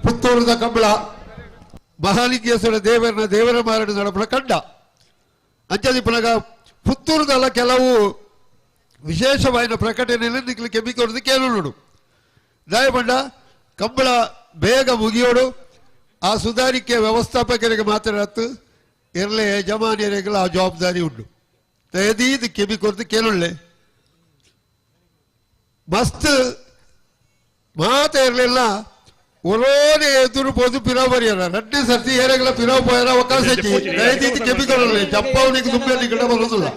ಪುತ್ತೂರದ ಕಂಬಳ ಮಹಾಲಿಂಗೇಶ್ವರ ದೇವರ ಮಾರಣ ನಡಪಡ ಕಂಡ ಅಂಚದಿಪ್ಪನಾಗ ಪುತ್ತೂರದಲ್ಲ ಕೆಲವು ವಿಶೇಷವಾದ ಪ್ರಕಟಣೆಯಲ್ಲಿ ನಿಕ್ಕಲು ಕೆಮ್ಮಿಕೊಡದು ಕೇಳೋಡು ದಯಪಂಡ ಕಂಬಳ ಬೇಗ ಮುಗಿಯೋಡು ಆ ಸುಧಾರಿಕೆ ವ್ಯವಸ್ಥಾಪಕರಿಗೆ ಮಾತಾಡತ್ತು ಇರಲೇ ಯಜಮಾನಿಯರಿಗೆಲ್ಲ ಆ ಜವಾಬ್ದಾರಿ ಉಂಟು ದಯದೀದು ಕೆಮ್ಮಿಕೊಡದು ಕೇಳೊಳ್ಳೆ ಮಸ್ತ್ ಮಾತ ಇರಲಿಲ್ಲ ಒರೋನೆ ಎದುರು ಪೋದು ಪಿರಾವ್ ಬರಿಯಾರ 2 ಸರ್ತಿ ಏರೆಗಳ ಪಿರಾವ್ ಪೋಯಾರ ಅವಕಾಶ ದಯದೀದು ಕೆಮ್ಮಿಕೊಡಲ್ಲ ಜಪ್ಪವನಿಗೆ ದುಂಬೆಯಲ್ಲಿ ಗಿಡ ಬರೋದಿಲ್ಲ.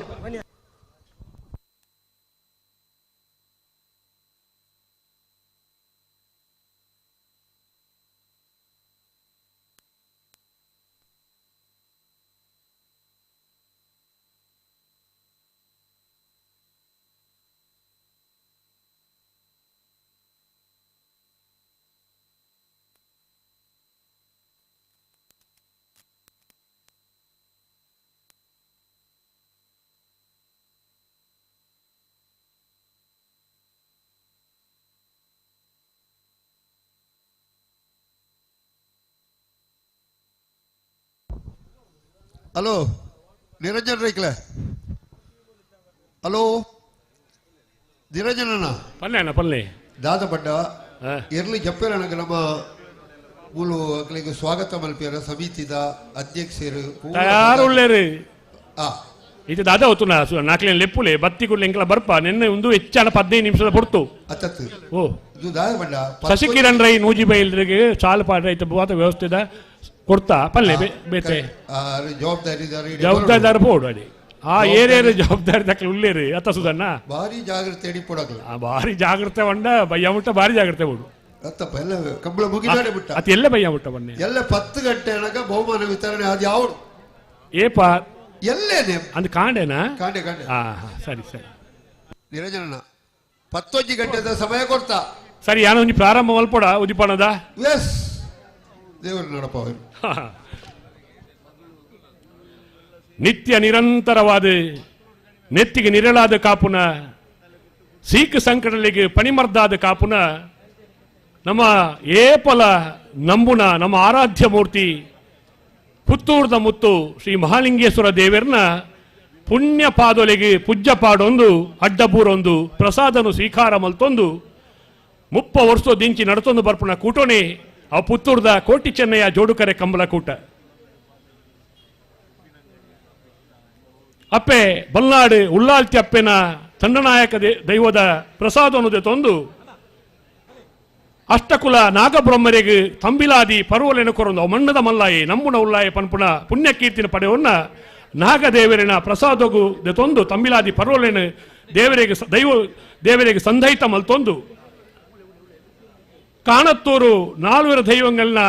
ಹಲೋ ನಿರಂಜನ್ ರೈಕ್ಲೆ ಹಲೋ ನಿರಂಜನಣ್ಣ ಪಲ್ಲೆ ದಾದ ಬಡ್ಡ ಇರ್ಲಿ ಜಪ್ಪೇರ ನಮ್ಮ ಮೂಲು ಅಕ್ಲಿಗೆ ಸ್ವಾಗತ ಮಲ್ಪಿಯರ ಸಮಿತಿದ ಅಧ್ಯಕ್ಷರು ತಯಾರುಳ್ಳೇರು ಇದು ದಾದ ಹೊತ್ತು ನಾಲ್ಕನೇ ಲೆಪ್ಪುಲೆ ಬತ್ತಿ ಕುಡ್ಲೆ ಎಂಕಲ ಬರ್ಪ ನಿನ್ನೆ ಒಂದು ಹೆಚ್ಚಾನ 15 ನಿಮಿಷದ ಹೊರತು ಅತ್ತತ್ತು ಓ ಇದು ದಾದ ಬಡ್ಡ ಶಶಿಕಿರಣ್ ರೈ ನೂಜಿಬೈಲ್ರಿಗೆ ಸಾಲು ಪಾಠ ರೈತ ಬಹುತ ವ್ಯವಸ್ಥೆದ ಕೊಡ್ತಾ ಪಲ್ಲೆ ಬೇತೆ ಜವಾಬ್ದಾರಿದಾರ ಪೋಡು ಅಡಿ ಆ ಏರಿಯಾದ ಜವಾಬ್ದಾರಿ ದಾಖಲೆ ಉಳ್ಳೇರಿ ಅತ್ತ ಸುಧನ್ನ ಭಾರಿ ಜಾಗ್ರತೆ ಅಡಿ ಪೋಡಕ್ಲ ಭಾರಿ ಜಾಗ್ರತೆ ಬಂಡ ಬಯ್ಯ ಮುಟ್ಟ ಭಾರಿ ಜಾಗ್ರತೆ ಬಿಡು ಅತ್ತಪ್ಪ ಎಲ್ಲ ಕಂಬಳ ಮುಗಿದಾಡೆ ಬಿಟ್ಟ ಅತಿ ಎಲ್ಲ ಬಯ್ಯ ಮುಟ್ಟ ಬನ್ನಿ ಎಲ್ಲ 10 ಗಂಟೆ ಅನಗ ಬಹುಮಾನ ವಿತರಣೆ ಅದು ಯಾವುದು ಏಪ ಎಲ್ಲೇನೆ ಅಂದ್ ಕಾಂಡೆನಾ ಕಾಂಡೆ ಸರಿ ಸರಿ ನಿರಂಜನಣ್ಣ 11 ಗಂಟೆದ ಸಮಯ ಕೊಡ್ತಾ ಸರಿ ಯಾನ ಒಂಜಿ ಪ್ರಾರಂಭ ಮಲ್ಪೋಡ ಉದಿಪಣದ ಎಸ್ ದೇವರು ನೋಡಪ್ಪ ಅವರು ನಿತ್ಯ ನಿರಂತರವಾದ ನೆತ್ತಿಗೆ ನಿರಳಾದ ಕಾಪುನ ಸೀಕ ಸಂಕಟಲಿಗೆ ಪಣಿಮರ್ದಾದ ಕಾಪುನ ನಮ್ಮ ಏಪಲ ನಂಬುನ ನಮ್ಮ ಆರಾಧ್ಯ ಮೂರ್ತಿ ಪುತ್ತೂರ್ದ ಮುತ್ತು ಶ್ರೀ ಮಹಾಲಿಂಗೇಶ್ವರ ದೇವರನ್ನ ಪುಣ್ಯ ಪಾದೊಲೆಗೆ ಪೂಜ್ಯ ಪಾಡೊಂದು ಅಡ್ಡಬೂರೊಂದು ಪ್ರಸಾದನು ಸ್ವೀಕಾರ ಮಲ್ತೊಂದು 30 ವರ್ಷ ದಿಂಚಿ ನಡತೊಂದು ಬರ್ಪುಣ ಕೂಟೋಣೆ ಆ ಪುತ್ತೂರ್ದ ಕೋಟಿ ಚೆನ್ನಯ್ಯ ಜೋಡುಕರೆ ಕಂಬಲ ಕೂಟ ಅಪ್ಪೆ ಬಲ್ನಾಡು ಉಳ್ಳಾಲ್ತಿ ಅಪ್ಪೆನ ತಂಡನಾಯಕ ದೈವದ ಪ್ರಸಾದವನ್ನು ತಂದು ಅಷ್ಟಕುಲ ನಾಗಬ್ರಹ್ಮರಿಗೆ ತಂಬಿಲಾದಿ ಪರ್ವಲೆನ ಕೊರೊಂದು ಮಣ್ಣದ ಮಲ್ಲಾಯಿ ನಂಬುನ ಉಲ್ಲಾಯ ಪನ್ಪುಣ ಪುಣ್ಯಕೀರ್ತಿನ ಪಡೆಯವನ್ನ ನಾಗದೇವರಿನ ಪ್ರಸಾದಗು ತಂದು ತಂಬಿಲಾದಿ ಪರ್ವಲೆನ ದೇವರಿಗೆ ಸಂಧೈತ ಮಲ್ತೊಂದು ಕಾಣತ್ತೂರು 4 ದೈವಗಳನ್ನ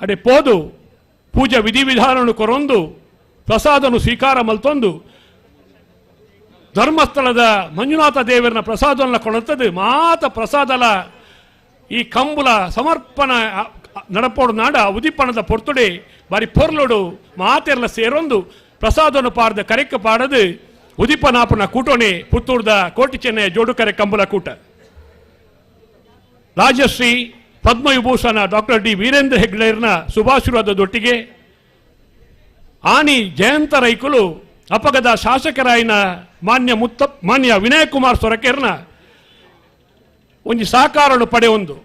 ಅಡೆ ಪೋದು ಪೂಜಾ ವಿಧಿವಿಧಾನವನ್ನು ಕೊರೊಂದು ಪ್ರಸಾದನು ಸ್ವೀಕಾರ ಮಲ್ತೊಂದು ಧರ್ಮಸ್ಥಳದ ಮಂಜುನಾಥ ದೇವರನ ಪ್ರಸಾದವನ್ನು ಕೊಡುತ್ತದೆ ಮಾತ ಪ್ರಸಾದಲ ಈ ಕಂಬುಲ ಸಮರ್ಪಣ ನಡಪೋಡು ನಾಡ ಉದಿಪಣದ ಪೊರ್ತುಡೆ ಬಾರಿ ಪೊರ್ಲೋಡು ಮಾತೆರ್ಲ ಸೇರೊಂದು ಪ್ರಸಾದವನ್ನು ಪಾರ್ದ ಕರೆಕ್ಕ ಪಾಡದು ಉದಿಪನಾಪನ ಕೂಟೋಣೆ ಪುತ್ತೂರ್ದ ಕೋಟಿ ಚೆನ್ನಯ್ಯ ಜೋಡುಕರೆ ಕಂಬುಲ ಕೂಟ ರಾಜಶ್ರೀ ಪದ್ಮವಿಭೂಷಣ ಡಾಕ್ಟರ್ ಡಿ ವೀರೇಂದ್ರ ಹೆಗ್ಗಡೆಯರ್ನ ಶುಭಾಶೀರ್ವಾದದೊಟ್ಟಿಗೆ ಆನಿ ಜಯಂತ ರೈಕುಲು ಅಪಗದ ಶಾಸಕರಾಯಿನ ಮಾನ್ಯ ವಿನಯ್ ಕುಮಾರ್ ಸೊರಕೆರ್ನ ಒಂಜಿ ಸಹಕಾರನು ಪಡೆಯೊಂದು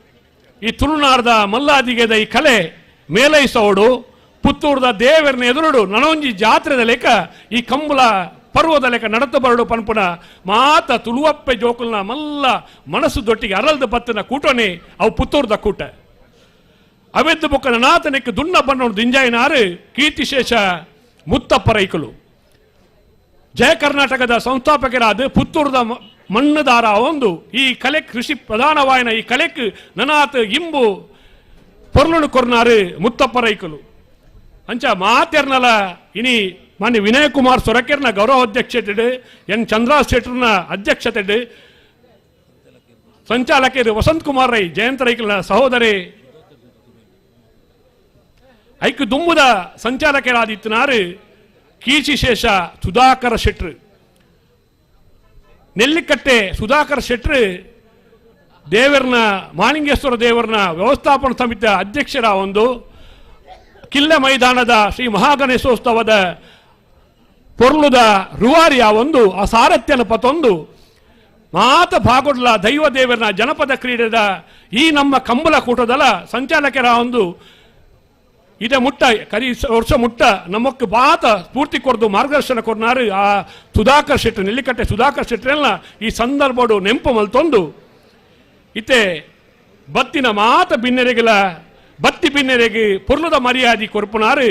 ಈ ತುಳುನಾಡದ ಮಲ್ಲಾದಿಗೆದ ಈ ಕಲೆ ಮೇಲೈಸೋಡು ಪುತ್ತೂರ್ದ ದೇವರನ್ನ ಎದುರುಡು ನನೊಂಜಿ ಜಾತ್ರೆದ ಲೆಕ್ಕ ಈ ಕಂಬುಲ ಪರ್ವದ ಲೆಕ್ಕ ನಡತ ಬರಡು ಪನ್ಪುಣ ಮಾತ ತುಳುವಪ್ಪೆ ಜೋಕುಲ್ನ ಮಲ್ಲ ಮನಸ್ಸು ದೊಟ್ಟಿಗೆ ಅರಲ್ದ ಬತ್ತನ ಕೂಟೋನೆ ಅವು ಪುತ್ತೂರ್ದ ಕೂಟ ಅವೆದ್ದು ಬುಕ್ಕನ ನಾತನಕ್ಕೆ ದುಣ್ಣ ಬಣ್ಣೋಡು ದಿಂಜಾಯಿನಾರು ಕೀರ್ತಿಶೇಷ ಮುತ್ತಪ್ಪ ರೈಕುಲು ಜಯ ಕರ್ನಾಟಕದ ಸಂಸ್ಥಾಪಕರಾದ ಪುತ್ತೂರ್ದ ಮಣ್ಣದಾರ ಒಂದು ಈ ಕಲೆ ಕೃಷಿ ಪ್ರಧಾನವಾಯಿನ ಈ ಕಲೆಕ್ ನನಾತ್ ಇಂಬು ಪೊರ್ಲುಣು ಕೊರ್ನಾರು ಮುತ್ತಪ್ಪ ರೈಕುಲು ಅಂಚ ಮಾತೆರ್ನಲ ಇನಿ ಮಾನ್ಯ ವಿನಯ್ ಕುಮಾರ್ ಸೊರಕೆರ್ನ ಗೌರವ ಅಧ್ಯಕ್ಷತೆ ಎನ್ ಚಂದ್ರಾಸ್ ಶೆಟ್ಟರ್ನ ಅಧ್ಯಕ್ಷತೆ ಸಂಚಾಲಕರು ವಸಂತ್ ಕುಮಾರ್ ರೈ ಜಯಂತ ರೈಕಲ್ನ ಸಹೋದರಿ ಐಕ್ಯ ದುಂಬುದ ಸಂಚಾಲಕರಾದಿತ್ತನಾರು ಕೀರ್ತಿಶೇಷ ಸುಧಾಕರ ಶೆಟ್ರು ನೆಲ್ಲಿಕಟ್ಟೆ ಸುಧಾಕರ್ ಶೆಟ್ರು ದೇವರನ ಮಹಾಲಿಂಗೇಶ್ವರ ದೇವರನ ವ್ಯವಸ್ಥಾಪನಾ ಸಮಿತಿಯ ಅಧ್ಯಕ್ಷರ ಒಂದು ಕಿಲ್ಲೆ ಮೈದಾನದ ಶ್ರೀ ಮಹಾಗಣೇಶೋತ್ಸವದ ಪೊರ್ಲುದ ರುವಾರಿಯ ಒಂದು ಆ ಸಾರಥ್ಯನ ಪತೊಂದು ಮಾತ ಭಾಗೊಡ್ಲ ದೈವ ದೇವರನ ಜನಪದ ಕ್ರೀಡೆದ ಈ ನಮ್ಮ ಕಂಬಲ ಕೂಟದಲ್ಲ ಸಂಚಾಲಕರ ಒಂದು ಇದೇ ಮುಟ್ಟ ಕರಿ ವರ್ಷ ಮುಟ್ಟ ನಮಕ್ ಬಾತ ಸ್ಫೂರ್ತಿ ಕೊರ್ದು ಮಾರ್ಗದರ್ಶನ ಕೊರ್ನಾರು ಆ ಸುಧಾಕರ್ ಶೆಟ್ಟಿ ನೆಲ್ಲಿಕಟ್ಟೆ ಸುಧಾಕರ್ ಶೆಟ್ಟಿಯಲ್ಲ ಈ ಸಂದರ್ಭಡು ನೆಂಪು ಮಲ್ತೊಂದು ಇತ್ತೆ ಬತ್ತಿನ ಮಾತ ಭಿನ್ನರೆಗಳ ಬತ್ತಿ ಭಿನ್ನರೆಗೆ ಪೊರ್ಲದ ಮರ್ಯಾದೆ ಕೊರ್ಪುನಾರು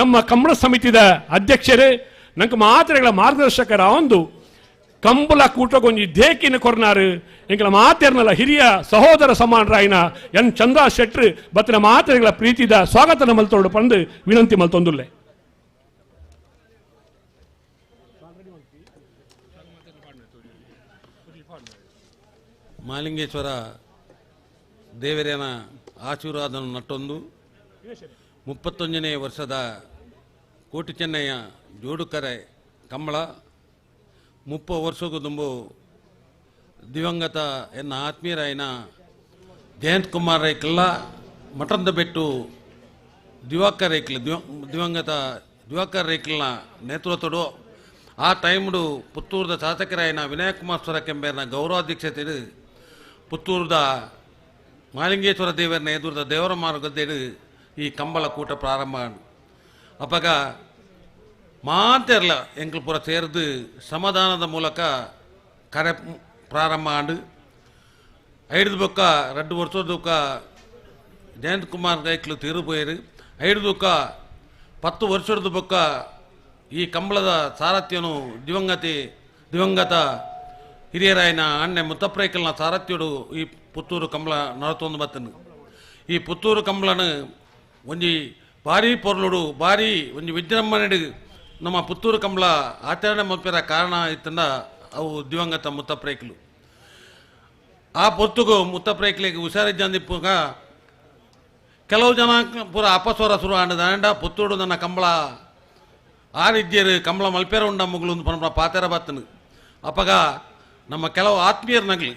ನಮ್ಮ ಕಂಬಳ ಸಮಿತಿದ ಅಧ್ಯಕ್ಷರೇ ನಂಗೆ ಮಾತ್ರೆಗಳ ಮಾರ್ಗದರ್ಶಕರ ಒಂದು ಕಂಬಳ ಕೂಟಗೊಂಜಿ ದೇಕಿನ ಕೊರ್ನಾರು ಎಂಕಲ ಮಾತೆರ್ನಲ್ಲ ಹಿರಿಯ ಸಹೋದರ ಸಮಾನರಾಯಿನ ಎನ್ ಚಂದ್ರ ಶೆಟ್ರು ಬತ್ತಿನ ಮಾತೆಗಳ ಪ್ರೀತಿದ ಸ್ವಾಗತನ ಮಲ್ತೊಂಡು ಪಂದು ವಿನಂತಿ ಮಲ್ತೊಂದುಲ್ಲೆ ಮಹಾಲಿಂಗೇಶ್ವರ ದೇವರೇನ ಆಶೀರ್ವಾದವನ್ನು ನಟ್ಟೊಂದು 31ನೇ ವರ್ಷದ ಕೋಟಿ ಚೆನ್ನಯ್ಯ ಜೋಡುಕರೆ ಕಂಬಳ 30 ವರ್ಷಕ್ಕೂ ತುಂಬು ದಿವಂಗತ ಎನ್ನ ಆತ್ಮೀಯರಾಯಿನ ಜಯಂತ್ ಕುಮಾರ್ ರೈಕಲ್ಲ ಮಠದ ಬೆಟ್ಟು ದಿವಾಕರ್ ರೈಕ್ಲ ದಿವಂಗತ ದಿವಾಕರ್ ರೇಖಲ್ನ ನೇತೃತ್ವಡು ಆ ಟೈಮ್ಡು ಪುತ್ತೂರದ ಶಾಸಕರಾಯಿನ ವಿನಾಯಕ್ ಕುಮಾರ್ ಸ್ವರಕೆಂಬೇರ್ನ ಗೌರವಾಧ್ಯಕ್ಷತೆಡು ಪುತ್ತೂರದ ಮಾಲಿಂಗೇಶ್ವರ ದೇವರನ್ನ ಎದುರದ ದೇವರ ಮಾರ್ಗದ್ದೇಡು ಈ ಕಂಬಳ ಕೂಟ ಪ್ರಾರಂಭ ಅಪ್ಪಗ ಮಾತೆರ್ಲ ಎಂಕ್ಲು ಪೂರ ಸೇರಿದು ಸಮಾಧಾನದ ಮೂಲಕ ಕಾರ್ಯ ಪ್ರಾರಂಭ ಆಂಡು 5 ಬೊಕ್ಕ 2 ವರ್ಷದ ಬೊಕ್ಕ ಜಯಂತ್ ಕುಮಾರ್ ಗೈಕ್ಲು ತೀರುಪೋಯರು 5 ಬೊಕ್ಕ 10 ವರ್ಷದ ಬೊಕ್ಕ ಈ ಕಂಬಳದ ಸಾರಥ್ಯನು ದಿವಂಗತ ಹಿರಿಯರಾಯನ ಅಣ್ಣೆ ಮುತ್ತಪ್ರೈಕಲ್ನ ಸಾರಥ್ಯಡು ಈ ಪುತ್ತೂರು ಕಂಬಳ ನಡತೊಂದು ಬತ್ತನು ಈ ಪುತ್ತೂರು ಕಂಬಳನು ಒಂಜಿ ಭಾರಿ ಪೊರ್ಲುಡು ಭಾರಿ ಒಂಜಿ ವಿಜೃಂಭಣೆಡು ನಮ್ಮ ಪುತ್ತೂರು ಕಂಬಳ ಆಚರಣೆ ಮಲ್ಪೆರ ಕಾರಣ ಇತ್ತಂದ ಅವು ದಿವಂಗತ ಮುತ್ತಪ್ರೈಕಲು ಆ ಪೊತ್ತುಗು ಮುತ್ತಪ್ರೈಕಲಿಗೆ ಹುಷಾರಿದ್ದಂದಿಪ್ಪುಗ ಕೆಲವು ಜನ ಪೂರ ಅಪಸ್ವರ ಶುರು ಆಂಡ ಪುತ್ತೂಡು ನನ್ನ ಕಂಬಳ ಆರಿದ್ಯರು ಕಂಬಳ ಮಲ್ಪೆರ ಉಂಡ ಮುಗುಲು ಪಂಪ ಪಾತೆರ ಬತ್ತನು ಅಪ್ಪಗ ನಮ್ಮ ಕೆಲವು ಆತ್ಮೀಯರು ನಗಲಿ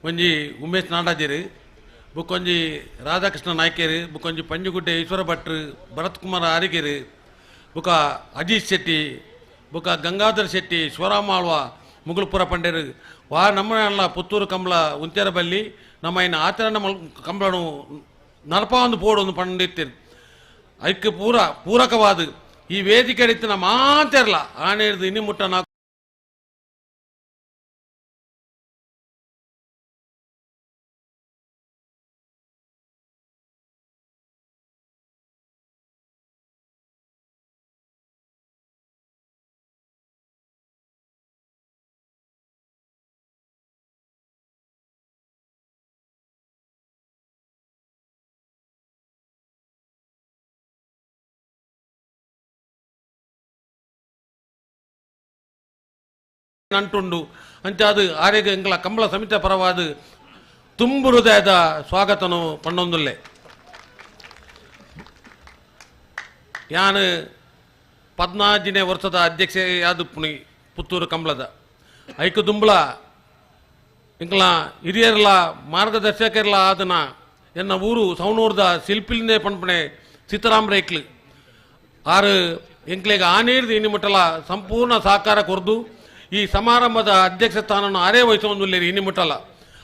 ಒಂಜಿ ಉಮೇಶ್ ನಾಡಾಜಿರು ಬುಕ್ಕೊಂಜಿ ರಾಧಾಕೃಷ್ಣ ನಾಯ್ಕೇರು ಬುಕ್ಕೊಂಜಿ ಪಂಜುಗುಡ್ಡೆ ಈಶ್ವರ ಭಟ್ರು ಭರತ್ ಕುಮಾರ್ ಆರಿಗೇರು ಬುಕ ಅಜೀತ್ ಶೆಟ್ಟಿ ಬುಕ ಗಂಗಾಧರ್ ಶೆಟ್ಟಿ ಶಿವರಾಮಾಳ್ವ ಮುಗುಳುಪುರ ಪಂಡೇರು ವಾ ನಮ್ಮನೆಲ್ಲ ಪುತ್ತೂರು ಕಂಬಳ ಉಂತೆರ ಬಲ್ಲಿ ನಮ್ಮ ಇನ್ನು ಆಚರಣೆ ಕಂಬಳನು ನರಪ ಒಂದು ಪೋಡು ಒಂದು ಪಂಡಿತ್ತಿರು ಅದಕ್ಕೆ ಪೂರಕವಾದ ಈ ವೇದಿಕೆ ಹಿಡಿತು ನಮ್ಮ ಮಾತೆರಲ್ಲ ಆನೆ ಹಿಡಿದು ಇನ್ನಿ ಮುಟ್ಟ ನಾಲ್ಕು ನಂಟುಂಡು ಅಂಚ ಅದು ಆರೆಗೆ ಎಂಗಳ ಕಂಬಳ ಸಮಿತಿಯ ಪರವಾದ ತುಂಬು ಹೃದಯದ ಸ್ವಾಗತನು ಪಣ್ಣೊಂದುಲ್ಲೆ ಯಾನು 14ನೇ ವರ್ಷದ ಅಧ್ಯಕ್ಷೆಯಾದ ಪುಣಿ ಪುತ್ತೂರು ಕಂಬಳದ ಐಕು ದುಂಬಳ ಎಂಗಳ ಹಿರಿಯರ್ಲ ಮಾರ್ಗದರ್ಶಕರ್ಲ ಆದನ ಎನ್ನ ಊರು ಸವಣೂರ್ದ ಶಿಲ್ಪಿಲ್ನೇ ಪಣ್ಪಣೆ ಸೀತಾರಾಮ್ ರೇಕ್ಲು ಆರು ಎಂಕ್ಲೆಗೆ ಆನೇರ್ದು ಇನ್ನು ಮುಟ್ಟಲ ಸಂಪೂರ್ಣ ಸಹಕಾರ ಕೊರ್ದು ಈ ಸಮಾರಂಭದ ಅಧ್ಯಕ್ಷ ಸ್ಥಾನವನ್ನು ಆರೇ ವಹಿಸುವುದಿಲ್ಲ ಇನ್ನು ಮುಟ್ಟಲ್ಲ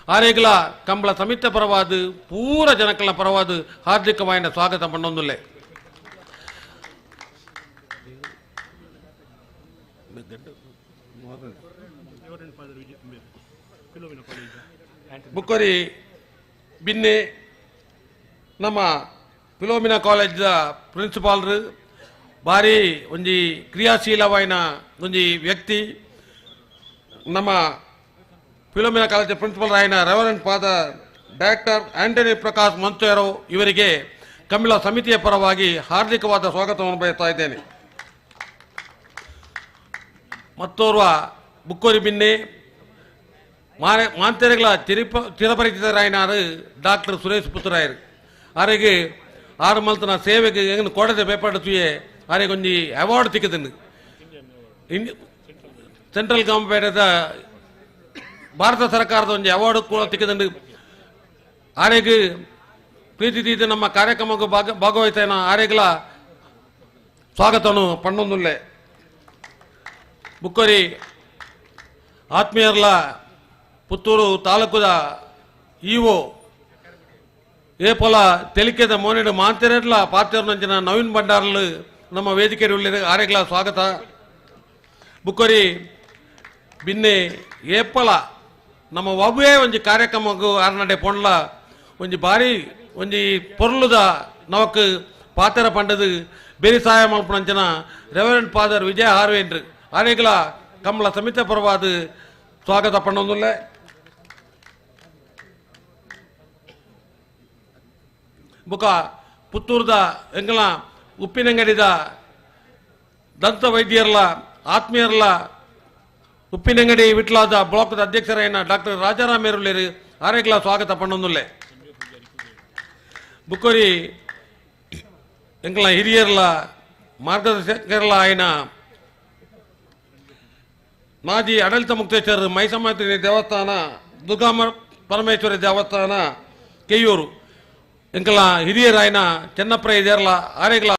ಆರೇಗಲ ಕಂಬಳ ಸಮಿತಿ ಪರವಾದ ಪೂರ ಜನಕಲ ಪರವಾದ ಹಾರ್ದಿಕವಾದ ಸ್ವಾಗತ ಪಣ್ಣೊಂದುಲ್ಲೆ ಬುಕ್ಕರಿ ಬಿನ್ನೆ ನಮ್ಮ ಫಿಲೋಮಿನಾ ಕಾಲೇಜ್ ಪ್ರಿನ್ಸಿಪಾಲ್ರು ಭಾರಿ ಒಂಜಿ ಕ್ರಿಯಾಶೀಲವಾಯಿನ ಒಂಜಿ ವ್ಯಕ್ತಿ ನಮ್ಮ ಫಿಲೋಮಿನಾ ಕಾಲೇಜ್ ಪ್ರಿನ್ಸಿಪಲ್ ಆಯ್ನ reverend father doctor Antony Prakash Monteiro ಇವರಿಗೆ ಕಂಬಳ ಸಮಿತಿಯ ಪರವಾಗಿ ಹಾರ್ದಿಕವಾದ ಸ್ವಾಗತವನ್ನು ಬಯಸ್ತಾ ಇದ್ದೇನೆ. ಮತ್ತೋರ್ವ ಬುಕ್ಕೋರಿ ಬಿನ್ನೆ ಮಾಂತೆರೆಗಳ ಚಿರಪರಿಚಿತರಾಯಿನಾರು ಡಾಕ್ಟರ್ ಸುರೇಶ್ ಪುತ್ರರಾಯರು ಅವರಿಗೆ 6 ಮಂತ್ನ ಸೇವೆಗೆ ಕೊಡದೆ ಬೇಪಡುತ್ತಿಯೇ ಅವರಿಗೊಂದು ಅವಾರ್ಡ್ ಸಿಕ್ಕಿದನು ಸೆಂಟ್ರಲ್ ಗವರ್ಮೆಂಟ್ ಭಾರತ ಸರ್ಕಾರದ ಒಂದು ಅವಾರ್ಡ್ ಕೂಡ ಸಿಕ್ಕಿದಂಡು ಆರೆಗೆ ಪ್ರೀತಿ ನಮ್ಮ ಕಾರ್ಯಕ್ರಮಕ್ಕೆ ಭಾಗವಹಿಸ್ತಾನ ಆರೆಗಳ ಸ್ವಾಗತವನ್ನು ಪಣ್ಣೊಂದುಲ್ಲೆ ಬುಕ್ಕರಿ ಆತ್ಮೀಯರ್ಲ ಪುತ್ತೂರು ತಾಲೂಕುದ ಇಒ ಏಪಲ ತೆಲಿಕೆದ ಮೋನೆಡು ಮಾಂತೆರೆಡ್ಲ ಪಾತ್ರೆರ್ನಂಚಿನ ನವೀನ್ ಭಂಡಾರ್ಲು ನಮ್ಮ ವೇದಿಕೆ ಆರೆಗಳ ಸ್ವಾಗತ ಬುಕ್ಕರಿ ಬಿನ್ನೆ ಏಪಲ ನಮ್ಮ ಒಬ್ಬೇ ಒಂಜಿ ಕಾರ್ಯಕ್ರಮಕ್ಕೂ ಆರ್ನಡೆ ಪೊಂಡ್ಲ ಒಂಜಿ ಬಾರಿ ಒಂಜಿ ಪೊರ್ಲುದ ನವಕ್ ಪಾತೆರ ಪಂಡದು ಬೇರೆ ಸಹಾಯ ಮಲ್ಪನಂಚನ ರೆವರೆಂಟ್ ಫಾದರ್ ವಿಜಯ ಹಾರ್ವೇಂದ್ರ ಆನೆಗಳ ಕಂಬಳ ಸಮಿತಿ ಪರವಾದ ಸ್ವಾಗತ ಪಣ್ಣೊಂದುಲ್ಲೆ ಬುಕ ಪುತ್ತೂರ್ದ ಎಂಗಳ ಉಪ್ಪಿನಂಗಡಿದ ದಂತ ವೈದ್ಯರ್ಲ ಆತ್ಮೀಯರ್ಲ ಉಪ್ಪಿನಂಗಡಿ ವಿಟ್ಲಾದ ಬ್ಲಾಕ್ದ ಅಧ್ಯಕ್ಷರಾಯನ ಡಾಕ್ಟರ್ ರಾಜಾರಾಮ್ ಏರುಲೇರು ಆರೆಗಳ ಸ್ವಾಗತ ಪಣ್ಣೊಂದುಲ್ಲೆ ಬುಕ್ಕೋರಿ ಎಂಗಳ ಹಿರಿಯರ್ಲ ಮಾರ್ಗದರ್ಶಕರ್ಲ ಆಯ್ನ ಮಾಜಿ ಆಡಳಿತ ಮುಕ್ತೇಶ್ವರ ಮೈಸಮಾತಿ ದೇವಸ್ಥಾನ ದುರ್ಗಾಮ ಪರಮೇಶ್ವರಿ ದೇವಸ್ಥಾನ ಕೆಯ್ಯೂರು ಎಂಕಲ ಹಿರಿಯರಾಯನ ಚೆನ್ನಪ್ಪ ಇದೆಯರ್ಲ ಆರೆಗಳ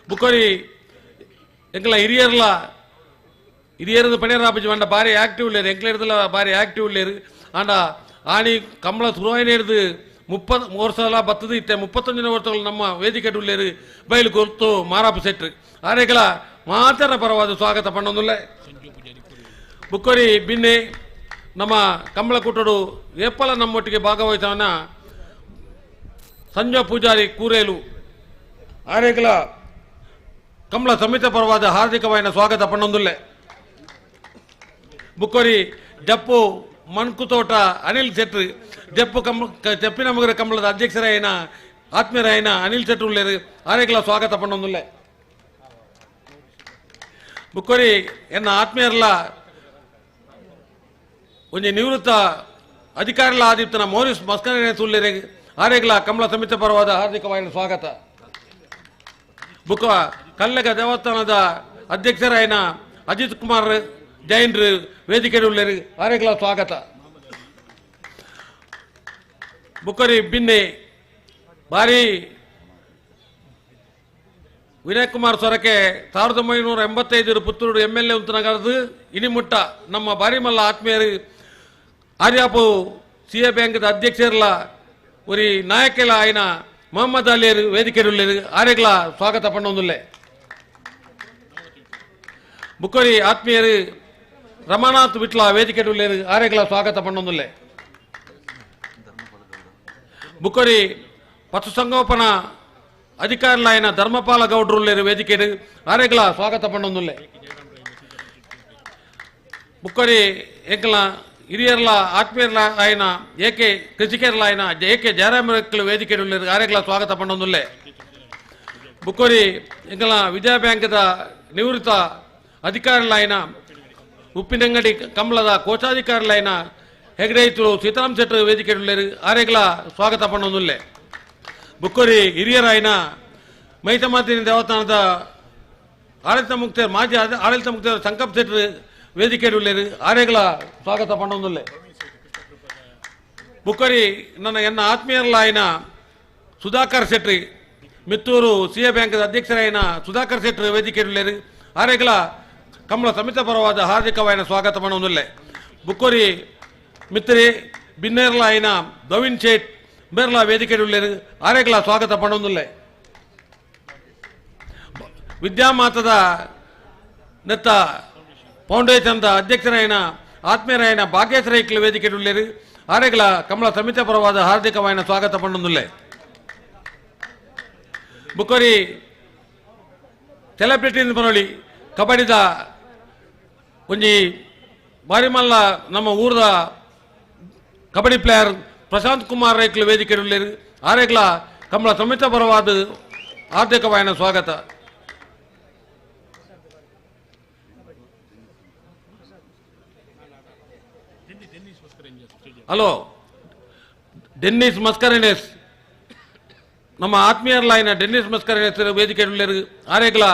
ಬುಕ್ಕೋರಿ ಎಂಕಲ ಹಿರಿಯರದು ಪಣಿಯರಾಪಜಿ ಅಂಡ ಭಾರಿ ಆಕ್ಟಿವ್ ಇಲ್ಲೇರು ಎಂಕ್ಲ ಹಿಡಿದಲ್ಲ ಭಾರಿ ಆಕ್ಟಿವ್ ಇಲ್ಲೇರು ಅಂಡ ಆಣಿ ಕಂಬಳ ಸುರುವಾಯಿನ ಹಿಡಿದು 30 ವರ್ಷ ಬತ್ತದು ಇತ್ತೆ 31 ವರ್ಷಗಳು ನಮ್ಮ ವೇದಿಕೆ ಉಳ್ಳೇರು ಬಯಲು ಗೊತ್ತು ಮಾರಾಪ ಸೆಟ್ರು ಆರೆಗಳ ಮಾತರ ಪರವಾದ ಸ್ವಾಗತ ಪಣ್ಣೊಂದುಲ್ಲೆ ಬುಕ್ಕೋರಿ ಬಿನ್ನೆ ನಮ್ಮ ಕಂಬಳ ಕೂಟೋಡು ಏಪಲ ನಮ್ಮೊಟ್ಟಿಗೆ ಭಾಗವಹಿಸವನ ಸಂಜಯ ಪೂಜಾರಿ ಕೂರೇಲು ಆರೆಗಳ ಕಂಬಳ ಸಮಿತ ಪರವಾದ ಹಾರ್ದಿಕವಾದ ಸ್ವಾಗತ ಪಣ್ಣೊಂದುಲ್ಲೆ ಬುಕ್ಕೋರಿ ಜಪ್ಪು ಮಣ್ಕುತೋಟ ಅನಿಲ್ ಶೆಟ್ರು ಜಪ್ಪು ಜಪ್ಪಿನಮಗರ ಕಂಬಳದ ಅಧ್ಯಕ್ಷರಾಯಿನ ಆತ್ಮೀಯರಾಯಿನ ಅನಿಲ್ ಶೆಟ್ರು ಉಳ್ಳೇರು ಆರೆಗಳ ಸ್ವಾಗತ ಪಣ್ಣೊಂದುಲ್ಲೆ ಬುಕ್ಕೋರಿ ಎನ್ನ ಆತ್ಮೀಯರ್ಲ ಒಂಜಿ ನಿವೃತ್ತ ಅಧಿಕಾರಿಲ ಆದಿತ್ತನ ಮೌರಿಸ್ ಮಸ್ಕರನೆ ಸುಳ್ಳೇರೆ ಆರೆಗಳ ಕಂಬಳ ಸಮಿತಿ ಪರವಾದ ಹಾರ್ದಿಕವಾದ ಸ್ವಾಗತ ಬುಕ್ಕ ಕಲ್ಲಗ ದೇವಸ್ಥಾನದ ಅಧ್ಯಕ್ಷರಾಯಿನ ಅಜಿತ್ ಕುಮಾರ್ ಜೈನ್ರು ವೇದಿಕೆ ಉಳ್ಳೇರು ಆರೆಗಳ ಸ್ವಾಗತ ಬುಕ್ಕರಿ ಬಿನ್ನೆ ಬಾರಿ ವಿನಯ್ ಕುಮಾರ್ ಸೊರಕೆ 1985 ಪುತ್ತೂರು MLA ಉಂತನಗರದು ಇನಿಮುಟ್ಟ ನಮ್ಮ ಬಾರಿಮಲ್ಲ ಆತ್ಮೀಯರು ಆರ್ಯಾಪು CA ಬ್ಯಾಂಕ್ದ ಅಧ್ಯಕ್ಷರಲ್ಲ ஒரு ನಾಯಕಲ ಆಯ್ನ ಮೊಹಮ್ಮದ್ ಅಲಿಯರು ವೇದಿಕೆ ಉಳ್ಳೇರು ಆರೆಗಳ ಸ್ವಾಗತ ಪಣ್ಣೊಂದುಲ್ಲೆ ಬುಕ್ಕರಿ ಆತ್ಮೀಯರು ರಮಾನಾಥ್ ವಿಟ್ಲ ವೇದಿಕೆ ಉಳ್ಳೇರು ಆರೆಗಳ ಸ್ವಾಗತ ಪಣ್ಣೊಂದುಲ್ಲೆ ಬುಕ್ಕರಿ ಪಶುಸಂಗೋಪನಾ ಅಧಿಕಾರಿಲಾಯನ ಧರ್ಮಪಾಲ ಗೌಡ್ರು ಉಳ್ಳೇರು ವೇದಿಕೆ ಆರೆಗಳ ಸ್ವಾಗತ ಪಣ್ಣೊಂದುಲ್ಲೆ ಬುಕ್ಕರಿ ಎಂಕಲ ಹಿರಿಯರ್ಲ ಆತ್ಮೀಯರ್ಲ ಆಯ್ನ ಏಕೆ ಕೃಷಿಕರ್ಲ ಆಯ್ನ ಏಕೆ ಜಯರಾಮಕ್ಕಳು ವೇದಿಕೆ ಉಳ್ಳೇರು ಆರೆಗಳ ಸ್ವಾಗತ ಪಣ್ಣೊಂದುಲ್ಲೆ ಬುಕ್ಕರಿ ಎಂಕಲ ವಿಜಯ ಬ್ಯಾಂಕ್ದ ನಿವೃತ್ತ ಅಧಿಕಾರಿಲಾಯನ ಉಪ್ಪಿನಂಗಡಿ ಕಂಬಳದ ಕೋಶಾಧಿಕಾರಿಲಾಯನ ಹೆಗ್ಡೆಯಿತರು ಸೀತಾರಾಮ್ ಶೆಟ್ಟರು ವೇದಿಕೆ ಉಳ್ಳೇರು ಆರೆಗಳ ಸ್ವಾಗತ ಪಣ್ಣೊಂದುಲ್ಲೆ ಬುಕ್ಕೋರಿ ಹಿರಿಯರಾಯಿನ ಮೈಸಮಾತಿನ ದೇವಸ್ಥಾನದ ಆಡಳಿತ ಮುಕ್ತ ಮಾಜಿ ಆಡಳಿತ ಮುಕ್ತ ಸಂಕಪ್ ಶೆಟ್ಟರು ವೇದಿಕೆ ಉಳ್ಳೇರು ಆರೆಗಳ ಸ್ವಾಗತ ಪಣ್ಣೊಂದುಲ್ಲೆ ಬುಕ್ಕೋರಿ ಎನ್ನ ಆತ್ಮೀಯರಲಾಯಿನ ಸುಧಾಕರ್ ಶೆಟ್ಟಿ ಮಿತ್ತೂರು CA ಬ್ಯಾಂಕ್ದ ಅಧ್ಯಕ್ಷರಾಯಿನ ಸುಧಾಕರ್ ಶೆಟ್ಟರು ವೇದಿಕೆ ಉಳ್ಳೇರು ಆರೆಗಳ ಕಂಬಳ ಸಮಿತ ಪರವಾದ ಹಾರ್ದಿಕವಾದ ಸ್ವಾಗತ ಪಣ್ಣೊಂದುಲ್ಲೆ ಬುಕ್ಕೋರಿ ಮಿತ್ರಿ ಬಿನ್ನೇರ್ಲಾಯಿನ ದವಿನ್ ಶೇಟ್ ಬೇರ್ಲಾ ವೇದಿಕೆ ಉಳ್ಳೇರು ಆರೆಗಳ ಸ್ವಾಗತ ಪಣ್ಣೊಂದುಲ್ಲೆ ವಿದ್ಯಾಮಾತದ ನೆತ್ತ ಫೌಂಡೇಶನ್ದ ಅಧ್ಯಕ್ಷರಾಯಿನ ಆತ್ಮೀಯರಾಯಿನ ಭಾಗ್ಯೇಶ್ವರ ಇಕ್ಲು ವೇದಿಕೆ ಉಳ್ಳೇರು ಆರೆಗಳ ಕಂಬಳ ಸಮಿತಿ ಪರವಾದ ಹಾರ್ದಿಕವಾದ ಸ್ವಾಗತ ಪಣ್ಣೊಂದುಲ್ಲೆ ಬುಕ್ಕೋರಿ ಸೆಲೆಬ್ರಿಟಿ ಪನೊಳಿ ಕಬಡ್ಡಿದ ಒಂಜಿ ಬಾರಿಮಲ್ಲ ನಮ್ಮ ಊರದ ಕಬಡ್ಡಿ ಪ್ಲೇಯರ್ ಪ್ರಶಾಂತ್ ಕುಮಾರ್ ರೈಕ್ಲು ವೇದಿಕೆ ಉಳ್ಳೇರು ಆರೆಗಳ ಕಂಬಳ ಸಮಿತ ಪರವಾದ ಹಾರ್ದಿಕವಾದ ಸ್ವಾಗತ ಹಲೋ ಡೆನ್ನಿಸ್ ಮಸ್ಕರೇನೆಸ್ ನಮ್ಮ ಆತ್ಮೀಯರಲಾಯಿನ ಡೆನ್ನಿಸ್ ಮಸ್ಕರೇನೆಸ್ ವೇದಿಕೆ ಉಳ್ಳೇರು ಆರೆಗಳ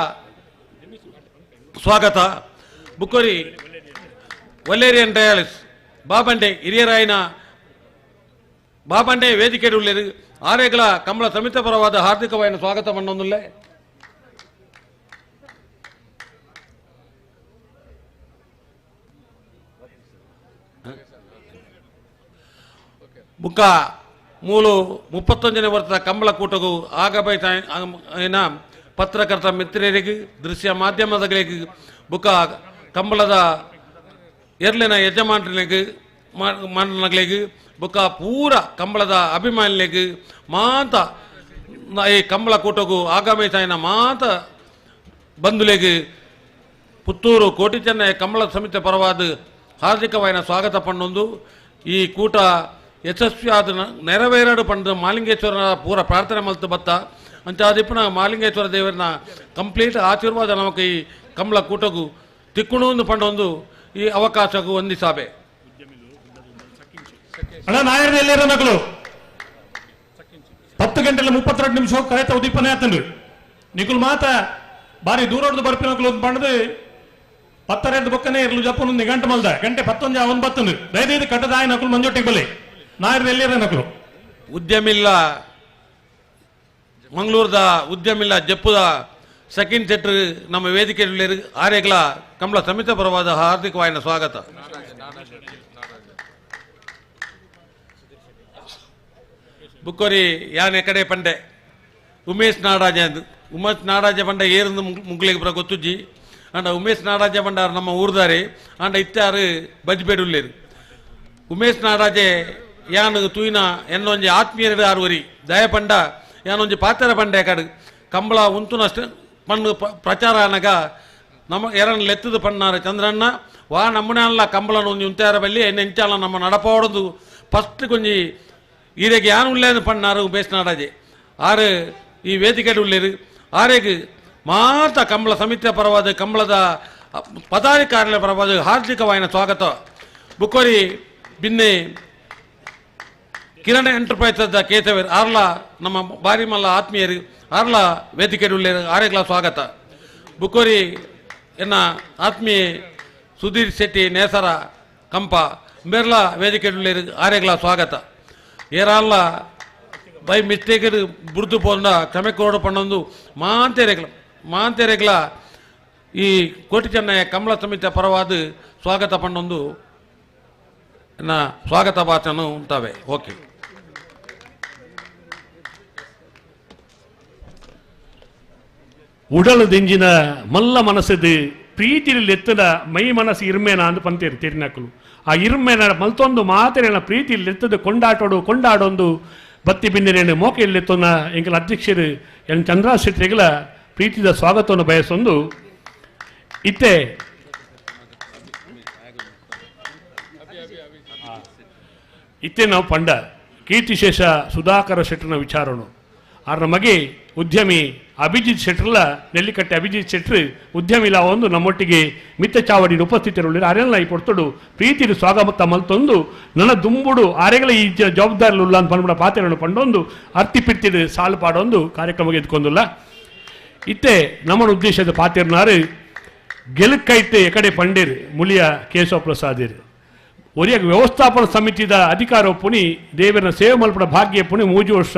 ಸ್ವಾಗತ ಬುಕ್ಕೋರಿ ವಲೇರಿಯನ್ ಡಯಾಲಿಸ್ ಬಾಬಂಡೆ ಹಿರಿಯರಾಯಿನ ಬಾಬಂಡೆ ವೇದಿಕೆ ಉಳ್ಳೇರು ಆರೆಗಳ ಕಂಬಳ ಸಮಿತ ಪರವಾದ ಹಾರ್ದಿಕವಾದ ಸ್ವಾಗತ ಪಣ್ಣೊಂದುಲ್ಲೆ ಬುಕ್ಕ ಮೂಲು 31ನೇ ವರ್ಷದ ಕಂಬಳ ಕೂಟಗೂ ಆಗಬೈನ ಪತ್ರಕರ್ತ ಮಿತ್ರರಿಗೆ ದೃಶ್ಯ ಮಾಧ್ಯಮಗಳಿಗೆ ಬುಕ್ಕ ಕಂಬಳದ ಎರ್ಲಿನ ಯಜಮಾನರಿಗೆ ಮಣ್ಣಗಳಿಗೆ ಬುಕ್ಕ ಪೂರ ಕಂಬಳದ ಅಭಿಮಾನಿಗಳಿಗೆ ಮಾತ ಈ ಕಂಬಳ ಕೂಟಗೂ ಆಗಮೈತಾಯಿನ ಮಾತ ಬಂಧುಲೆಗೆ ಪುತ್ತೂರು ಕೋಟಿ ಚೆನ್ನೈ ಕಂಬಳ ಸಮಿತಿ ಪರವಾದ ಹಾರ್ದಿಕವಾದ ಸ್ವಾಗತ ಪಣ್ಣೊಂದು ಈ ಕೂಟ ಯಶಸ್ವಿಯಾದ ನೆರವೇರಡು ಪಂಡ ಮಾಲಿಂಗೇಶ್ವರನ ಪೂರ ಪ್ರಾರ್ಥನೆ ಮಲ್ತು ಬತ್ತ ಅಂಚಾದಿಪ್ಪನ ಮಾಲಿಂಗೇಶ್ವರ ದೇವರನ ಕಂಪ್ಲೀಟ್ ಆಶೀರ್ವಾದ ನಮಗೆ ಈ ಕಂಬಳ ಕೂಟಗೂ ತಿಕ್ಕುಣು ಪಂಡೊಂದು ಈ ಅವಕಾಶಕ್ಕೂ ಹೊಂದಿಸಾಬೆ ಅಣ್ಣ ನಾಯರ್ನ ಎಲ್ಲೇರ ನಕಲು 10 ಗಂಟೆల 32 ನಿಮಿಷ ಕರೆತ ಉದೀಪನೆ ಆತನ್ರಿ ನಿಕುಲ್ ಮಾತ ಬಾರಿ ದೂರೋಡ್ದು ಬರ್ಪಿನ ನಕಲು ಒಂದು ಪಂಡದು 10 ಬೊಕ್ಕನೆ ಇರ್ಲು ಜಪ್ಪನು ಗಂಟೆ ಮಲ್ದ ಗಂಟೆ 11 ಅವನ್ ಬತ್ತನು ದಯದೀದು ಕಟ್ಟದಾಯ ನಕಲು ಮಂಜೊಟ್ಟಿಗೆ ಬಲೆ ನಾಯರ್ನ ಎಲ್ಲೇರ ನಕಲು ಉದ್ಯಮಿಲ್ಲ ಮಂಗಳೂರದ ಉದ್ಯಮಿಲ್ಲ ಜಪ್ಪುದ ಸೆಕೆಂಡ್ ಸೆಟ್ ನಮ್ಮ ವೇದಿಕೆಯಲ್ಲಿ ಆರೆಗಳ ಕಂಬಳ ಸಮಿತ ಪರವಾದ ಹಾರ್ದಿಕವಾದ ಸ್ವಾಗತ. ಬುಕ್ಕೋರಿ ಯಾನೆ ಕಡೆ ಪಂಡೆ ಉಮೇಶ್ ನಾಡಾಜ ಪಂಡ ಏರಂದು ಮುಗ್ಲಿಗೆ ಬರ ಗೊತ್ತುಜ್ಜಿ ಅಂಡ ಉಮೇಶ್ ನಾಡಾಜ ಪಂಡ ನಮ್ಮ ಊರ್ದಾರೆ ಅಂಡ ಇತ್ತಾರು ಬಜ್ಬೇಡುಲ್ಲೇರು. ಉಮೇಶ್ ನಾಡಾಜೆ ಯಾನು ತೂಯಿನ ಎನ್ನೊಂಜಿ ಆತ್ಮೀಯರು ಆರುವರಿ ದಯಪಂಡ ಯಾನೊಂಜಿ ಪಾತ್ರ ಪಂಡೆ ಕಡು ಕಂಬಳ ಉಂತುನಷ್ಟು ಪಣ್ಣು ಪ್ರಚಾರ ಅನಗ ನಮ್ಮ ಎರನ್ನು ಲೆತ್ತದ ಪಣ್ಣಾರ ಚಂದ್ರಣ್ಣ ವಾ ನಮ್ಮನೆಲ್ಲ ಕಂಬಳನ ಒಂಜಿ ಉಂತಾರ ಬಲ್ಲಿ ನೆಂಚಾಲ ನಮ್ಮ ನಡಪಾಡೋದು ಫಸ್ಟ್ ಕೊಂಜಿ ಈರೆಗೆ ಯಾನು ಉಳ್ಳೇನು ಪಣ್ಣಾರು ಉಮೇಶ್ ನಾಡಾಜೆ ಆರು ಈ ವೇದಿಕೆ ಉಳ್ಳೇರು ಆರೆಗೆ ಮಾತ ಕಂಬಳ ಸಮಿತಿಯ ಪರವಾದ ಕಂಬಳದ ಪದಾಧಿಕಾರಿಗಳ ಪರವಾದ ಹಾರ್ದಿಕವಾದ ಸ್ವಾಗತ. ಬುಕ್ಕೋರಿ ಬಿನ್ನೆ ಕಿರಣ್ ಎಂಟರ್ಪ್ರೈಸಸ್ ಕೇಸವೇರ್ ಆರ್ಲ ನಮ್ಮ ಬಾರಿ ಮಲ್ಲ ಆತ್ಮೀಯರು ಆರ್ಲ ವೇದಿಕೆ ಉಳ್ಳೇರು ಆರೆಗ್ಲ ಸ್ವಾಗತ. ಬುಕ್ಕೋರಿ ಎನ್ನ ಆತ್ಮೀಯ ಸುಧೀರ್ ಶೆಟ್ಟಿ ನೇಸರ ಕಂಪ ಮೇರ್ಲ ವೇದಿಕೆ ಉಳ್ಳೇರು ಆರೆಗ್ಲ ಸ್ವಾಗತ. ಏರಾಲ್ಲ ಬೈ ಮಿಸ್ಟೇಕ್ ಬುರ್ದು ಪೋಂಡ ಕ್ಷಮೆ ಕೋಡು ಪಣ್ಣೊಂದು ಮಾಂತೆರೆಗ್ಲ ಈ ಕೋಟಿ ಚೆನ್ನಯ್ಯ ಕಂಬಳ ಸಮಿತಿಯ ಪರವಾದ ಸ್ವಾಗತ ಪಣ್ಣೊಂದು ಸ್ವಾಗತ ಭಾಷಣ ಉಂಟವೆ. ಓಕೆ. ಉಡಲು ದಿಂಜಿನ ಮಲ್ಲ ಮನಸ್ಸದು ಪ್ರೀತಿಲಿ ಎತ್ತದ ಮೈ ಮನಸ್ಸು ಇರ್ಮೇನ ಅಂದು ಪಂತೇರು ತೆರಿನಕಲು ಆ ಇರ್ಮೇನ ಮಲ್ತೊಂದು ಮಾತೆರೆನ ಪ್ರೀತಿಲಿ ಎತ್ತದ ಕೊಂಡಾಡೊಂದು ಬತ್ತಿ ಬಿನ್ನೆರೇನು ಮೋಕೆಯಲ್ಲೆತ್ತೊನ್ನ ಎಂಕಲ ಅಧ್ಯಕ್ಷರು ಎನ್ ಚಂದ್ರಶೆಟ್ಟಿಗಳ ಪ್ರೀತಿದ ಸ್ವಾಗತವನ್ನು ಬಯಸೊಂದು ಇತ್ತೆ ನಾವು ಪಂಡ ಕೀರ್ತಿಶೇಷ ಸುಧಾಕರ ಶೆಟ್ಟರ್ನ ವಿಚಾರಣು ಆರ್ನ ಮಗೆ ಉದ್ಯಮಿ ಅಭಿಜಿತ್ ಶೆಟ್ರಲ್ಲ ನೆಲ್ಲಿಕಟ್ಟೆ ಅಭಿಜಿತ್ ಶೆಟ್ರು ಉದ್ಯಮಿಲ ಒಂದು ನಮ್ಮೊಟ್ಟಿಗೆ ಮಿತ್ತ ಚಾವಡಿ ಉಪಸ್ಥಿತರುಳ್ಳಿರು ಅರೆಲ್ಲ ಈ ಪೊರ್ತುಡು ಪ್ರೀತಿರು ಸ್ವಾಗತ ಮಲ್ತೊಂದು ನನ್ನ ದುಂಬುಡು ಆರೆಗಳ ಈ ಜವಾಬ್ದಾರಿ ಉಲ್ಲ ಅಂತ ಪಂಡ ಪಾತ್ರೆಯನ್ನು ಪಂಡೊಂದು ಅರ್ತಿ ಪಿರ್ತಿಡು ಸಾಲು ಪಾಡೊಂದು ಕಾರ್ಯಕ್ರಮ ಎದ್ಕೊಂದಿಲ್ಲ ಇತ್ತೆ ನಮ್ಮನ ಉದ್ದೇಶದ ಪಾತಿರ್ನಾರು ಗೆಲುಕೈತೆ ಎಕಡೆ ಪಂಡೇರು ಮುಳಿಯ ಕೇಶವ ಪ್ರಸಾದಿರು ಒರಿಯಾಗ ವ್ಯವಸ್ಥಾಪನಾ ಸಮಿತಿದ ಅಧಿಕಾರ ಪುಣಿ ದೇವರನ್ನ ಸೇವೆ ಮಲ್ಪಡ ಭಾಗ್ಯ ಪುಣಿ 3 ವರ್ಷ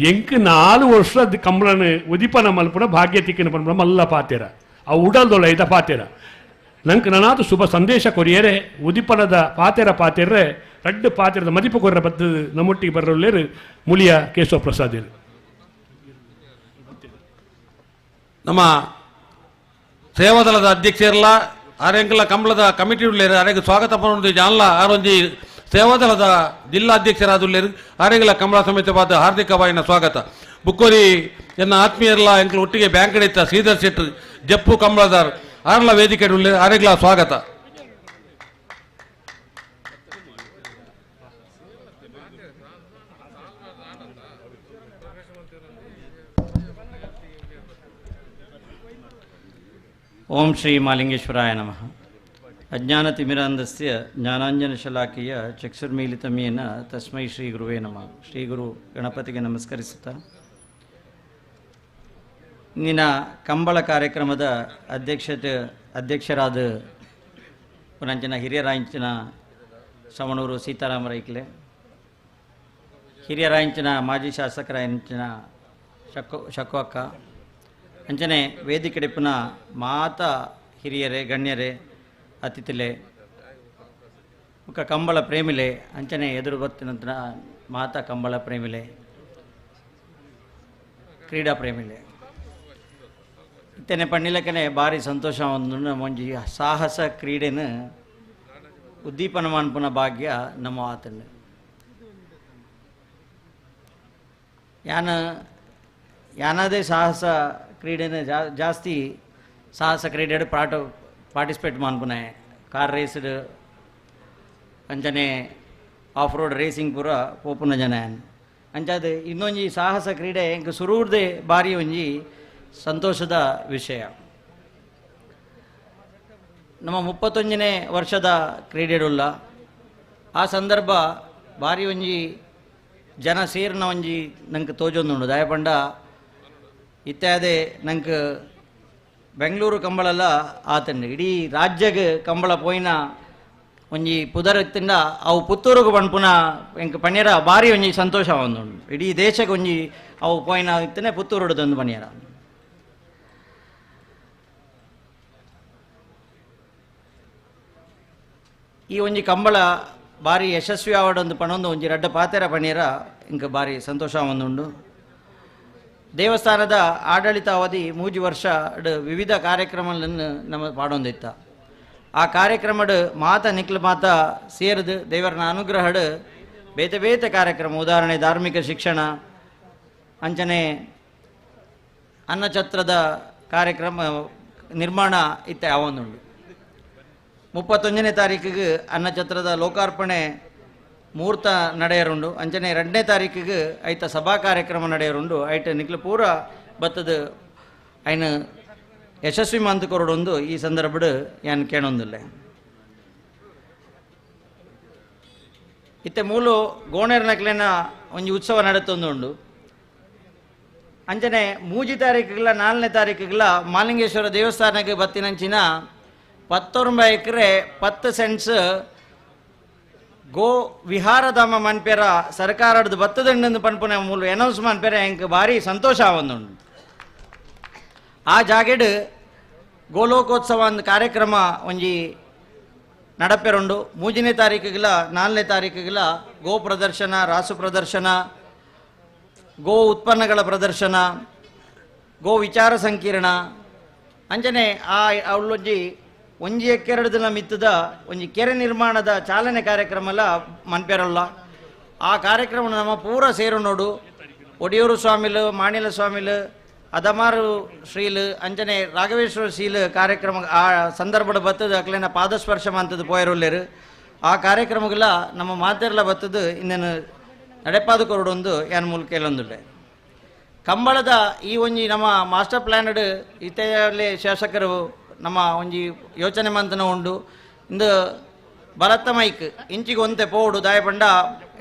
ಎಂಕ್ 4 ವರ್ಷ ಕಂಬಳನ ಉದಿಪನ ಮಲ್ಪನ ಭಾಗ್ಯ ತಿಕ್ಕಿನ ಪಂಪಡ ಮಲ್ಲ ಪಾತೆರ ಆ ಉಡಲ್ದೊಳ ಇದ ಪಾತೆರ ನಂಗೆ ನನಾದು ಶುಭ ಸಂದೇಶ ಕೊರಿಯರೆ ಉದಿಪನದ ಪಾತೆರ ರಡ್ಡು ಪಾತೆರದ ಮದಿಪು ಕೊರ್ರ ಬದ್ದು ನಮ್ಮೊಟ್ಟಿಗೆ ಬರೋಲ್ಲೇರು ಮುಳಿಯ ಕೇಶವ ಪ್ರಸಾದಿರು. ನಮ್ಮ ಸೇವಾದಳದ ಅಧ್ಯಕ್ಷರಲ್ಲ ಆರೆಂಕಲ ಕಂಬಳದ ಕಮಿಟಿ ಉಳ್ಳೇರು ಆರೆಗೆ ಸ್ವಾಗತ ಪಡೆದು ಜಾನ್ಲ ಆರೊಂಜಿ ಸೇವಾದಳದ ಜಿಲ್ಲಾಧ್ಯಕ್ಷರಾದುಲ್ಲೇರು ಆರೆಗಲ ಕಂಬಳ ಸಮಿತಿವಾದ ಹಾರ್ದಿಕವಾದ ಸ್ವಾಗತ. ಬುಕ್ಕೋರಿ ಎನ್ನ ಆತ್ಮೀಯರಲ್ಲ ಎಂಕಲು ಒಟ್ಟಿಗೆ ಬ್ಯಾಂಕ್ ಹಿಡಿತ ಶ್ರೀಧರ್ ಶೆಟ್ಟಿ ಜಪ್ಪು ಕಂಬಳದಾರ್ ಆರ್ಲ ವೇದಿಕೆ ಉಳ್ಳೇರು ಆರೆಗಲ ಸ್ವಾಗತ. ಓಂ ಶ್ರೀ ಮಾಲಿಂಗೇಶ್ವರಾಯ ನಮಃ. ಅಜ್ಞಾನತಿಮಿರಾಂಧಸ್ಯ ಜ್ಞಾನಾಂಜನಶಲಾಕೆಯ ಚಕ್ಷುರ್ಮೀಲಿತಮೇನ ತಸ್ಮೈ ಶ್ರೀ ಗುರುವೇ ನಮಃ. ಶ್ರೀ ಗುರು ಗಣಪತಿಗೆ ನಮಸ್ಕರಿಸುತ್ತಾ ಇಂದಿನ ಕಂಬಳ ಕಾರ್ಯಕ್ರಮದ ಅಧ್ಯಕ್ಷರಾದ ಪುನಂಚನ ಹಿರಿಯರಾಂಚಿನ ಸವಣೂರು ಸೀತಾರಾಮರೈಕ್ಲೆ, ಹಿರಿಯರಾಂಚಿನ ಮಾಜಿ ಶಾಸಕರಾಂಚಿನ ಶಕ್ಕು ಅಕ್ಕ, ಅಂಚನೆ ವೇದಿಕೆ ಡಿಪ್ಪುನ ಮಾತ ಹಿರಿಯರೇ ಗಣ್ಯರೇ ಅತಿಥಿಲೆ ಮುಖ ಕಂಬಳ ಪ್ರೇಮಿಲೆ ಅಂಚನೆ ಎದುರು ಬತ್ತಿನ ಮಾತ ಕಂಬಳ ಪ್ರೇಮಿಲೆ ಕ್ರೀಡಾ ಪ್ರೇಮಿಲೆ ಇತ್ತನೆ ಪಣ್ಣಿಲಕ್ಕನೆ ಭಾರಿ ಸಂತೋಷ ಒಂದು ಒಂಜಿ ಸಾಹಸ ಕ್ರೀಡೆನ ಉದ್ದೀಪನ ಮನ್ಪುನ ಭಾಗ್ಯ ನಮ್ಮ ಆತನ ಯಾನದೇ ಸಾಹಸ ಕ್ರೀಡೆನ ಜಾಸ್ತಿ ಸಾಹಸ ಕ್ರೀಡೆ ಪಾರ್ಟಿಸಿಪೇಟ್ ಮಾಡ್ಪುನೆ ಕಾರ್ ರೇಸ್ಡ್ ಅಂಚನೆ ಆಫ್ ರೋಡ್ ರೇಸಿಂಗ್ ಪೂರ ಪೋಪುನ ಜನ ಅಂಚಾದ ಇನ್ನೊಂಜಿ ಸಾಹಸ ಕ್ರೀಡೆ ಎಂಕ್ ಸುರೂರ್ದೆ ಬಾರಿ ಒಂಜಿ ಸಂತೋಷದ ವಿಷಯ. ನಮ್ಮ 31ನೇ ವರ್ಷದ ಕ್ರೀಡೆಡುಲ್ಲ ಆ ಸಂದರ್ಭ ಬಾರಿ ಒಂಜಿ ಜನ ಸೇರಿನ ಒಂಜಿ ನಂಗೆ ತೋಜೊಂದುಂಡು ದಯಪಂಡ ಇತ್ಯಾದಿ ನಂಗೆ ಬೆಂಗಳೂರು ಕಂಬಳಲ್ಲ ಆತಂಡು ಇಡೀ ರಾಜ್ಯಗೆ ಕಂಬಳ ಪೋಯಿನ ಒಂಜಿ ಪುದರತ್ತಿಂದ ಅವು ಪುತ್ತೂರಿಗೆ ಪನ್ಪುನ ಎಂಕ್ ಪಣ್ಯರ ಭಾರಿ ಒಂಜಿ ಸಂತೋಷ ಒಂದುಂಡು ಇಡೀ ದೇಶಕ್ಕೆ ಒಂಜಿ ಅವು ಪೋಯಿನ ಇತ್ತನೆ ಪುತ್ತೂರು ತಂದು ಪಣ್ಯರ ಈ ಒಂಜಿ ಕಂಬಳ ಭಾರಿ ಯಶಸ್ವಿ ಆವಡೊಂದು ಪಣೊಂದು ಒಂಜಿ ರಡ್ಡ ಪಾತೆರ ಪಣೀರ ಇಂಕ ಭಾರಿ ಸಂತೋಷ ಒಂದುಂಡು. ದೇವಸ್ಥಾನದ ಆಡಳಿತ ಅವಧಿ 3 ವರ್ಷ ವಿವಿಧ ಕಾರ್ಯಕ್ರಮಗಳನ್ನು ನಮ್ಮ ಪಾಡೊಂದಿತ್ತ. ಆ ಕಾರ್ಯಕ್ರಮಡ್ ಮಾತ ನಿಕ್ಲು ಮಾತ ಸೇರಿದು ದೇವರನ ಅನುಗ್ರಹಡ್ ಬೇತೆ ಬೇತೆ ಕಾರ್ಯಕ್ರಮ, ಉದಾಹರಣೆ ಧಾರ್ಮಿಕ ಶಿಕ್ಷಣ, ಅಂಚನೆ ಅನ್ನಛತ್ರದ ಕಾರ್ಯಕ್ರಮ ನಿರ್ಮಾಣ ಇತ್ತ ಅವೊಂದುಂಡು. 31ನೇ ತಾರೀಕಿಗೆ ಅನ್ನಛತ್ರದ ಲೋಕಾರ್ಪಣೆ ಮುಹೂರ್ತ ನಡೆಯರುಂಡು. ಅಂಚನೆ 2ನೇ ತಾರೀಕಿಗೆ ಐತ ಸಭಾ ಕಾರ್ಯಕ್ರಮ ನಡೆಯರುಂಡು. ಐಟ ನಿಕ್ಲು ಪೂರ ಬತ್ತದ ಐನ ಯಶಸ್ವಿ ಮಂತ್ ಕೊರಡೊಂದು ಈ ಸಂದರ್ಭಡ್ ಯಾನ್ ಕೇಳೊಂದಿಲ್ಲ. ಇತ್ತೆ ಮೂಲು ಗೋಣೆರ್ನಕ್ಲೆನ ಒಂಜಿ ಉತ್ಸವ ನಡೆತೊಂದುಂಡು. ಅಂಚನೆ 3 ತಾರೀಕಿಗಳ 4ನೇ ತಾರೀಕಿಗಳ ಮಾಲಿಂಗೇಶ್ವರ ದೇವಸ್ಥಾನಕ್ಕೆ ಬತ್ತಿನಂಚಿನ 19 ಎಕರೆ 10 ಸೆಂಟ್ಸ್ ಗೋ ವಿಹಾರಧಾಮ ಮನ್ಪೇರ ಸರ್ಕಾರದ ಬತ್ತದಂಡು ಪನ್ಪುನ ಮೂಲ ಅನೌನ್ಸ್ ಮನ್ಪೇರ ಎಂಕ್ ಭಾರಿ ಸಂತೋಷ ಆವೊಂದುಂಡು. ಆ ಜಾಗೆಡ್ ಗೋಲೋಕೋತ್ಸವ ಒಂದು ಕಾರ್ಯಕ್ರಮ ಒಂಜಿ ನಡಪೆರುಂಡು. 3ನೇ ತಾರೀಕಿಗಳ 4ನೇ ತಾರೀಕಿಗಳ ಗೋ ಪ್ರದರ್ಶನ, ರಾಸು ಪ್ರದರ್ಶನ, ಗೋ ಉತ್ಪನ್ನಗಳ ಪ್ರದರ್ಶನ, ಗೋ ವಿಚಾರ ಸಂಕಿರಣ, ಅಂಚನೆ ಆ ಅವಳೊಂಜಿ 1 ಎಕರೆ ದಿನ ಮಿತ್ತದ ಒಂಜಿ ಕೆರೆ ನಿರ್ಮಾಣದ ಚಾಲನೆ ಕಾರ್ಯಕ್ರಮ ಎಲ್ಲ ಮನ್ಪೇರಲ್ಲ. ಆ ಕಾರ್ಯಕ್ರಮ ನಮ್ಮ ಪೂರ ಸೇರು ನೋಡು. ಒಡಿಯೂರು ಸ್ವಾಮಿಲು, ಮಾಣಿಲ ಸ್ವಾಮಿಲು, ಅದಮಾರು ಶ್ರೀಲು, ಅಂಚನೆ ರಾಘವೇಶ್ವರ ಶ್ರೀಲು ಕಾರ್ಯಕ್ರಮ ಆ ಸಂದರ್ಭದ ಬತ್ತದ ಅಕ್ಲೇನ ಪಾದಸ್ಪರ್ಶ ಅಂತದ್ದು ಪೋಯರುಲ್ಲೇರು. ಆ ಕಾರ್ಯಕ್ರಮಗಳ ನಮ್ಮ ಮಾತೆರ್ಲ ಬತ್ತದು ಇನ್ನೇನು ನಡೆಪಾದ ಕೊರಡೊಂದು ಯಾನ್ ಮೂಲಕ ಎಲ್ಲೊಂದುಲ್ಲೆ. ಕಂಬಳದ ಈ ಒಂಜಿ ನಮ್ಮ ಮಾಸ್ಟರ್ ಪ್ಲ್ಯಾನ್ಡ್ ಇತೇಲಿ ಶಾಸಕರು ನಮ್ಮ ಒಂಜಿ ಯೋಚನೆ ಮಂತನ ಉಂಡು. ಇಂದು ಬಲತ್ತ ಮೈಕ್ ಇಂಚಿಗೆ ಒಂತೆ ಪೋಡು ದಾಯಪಂಡ,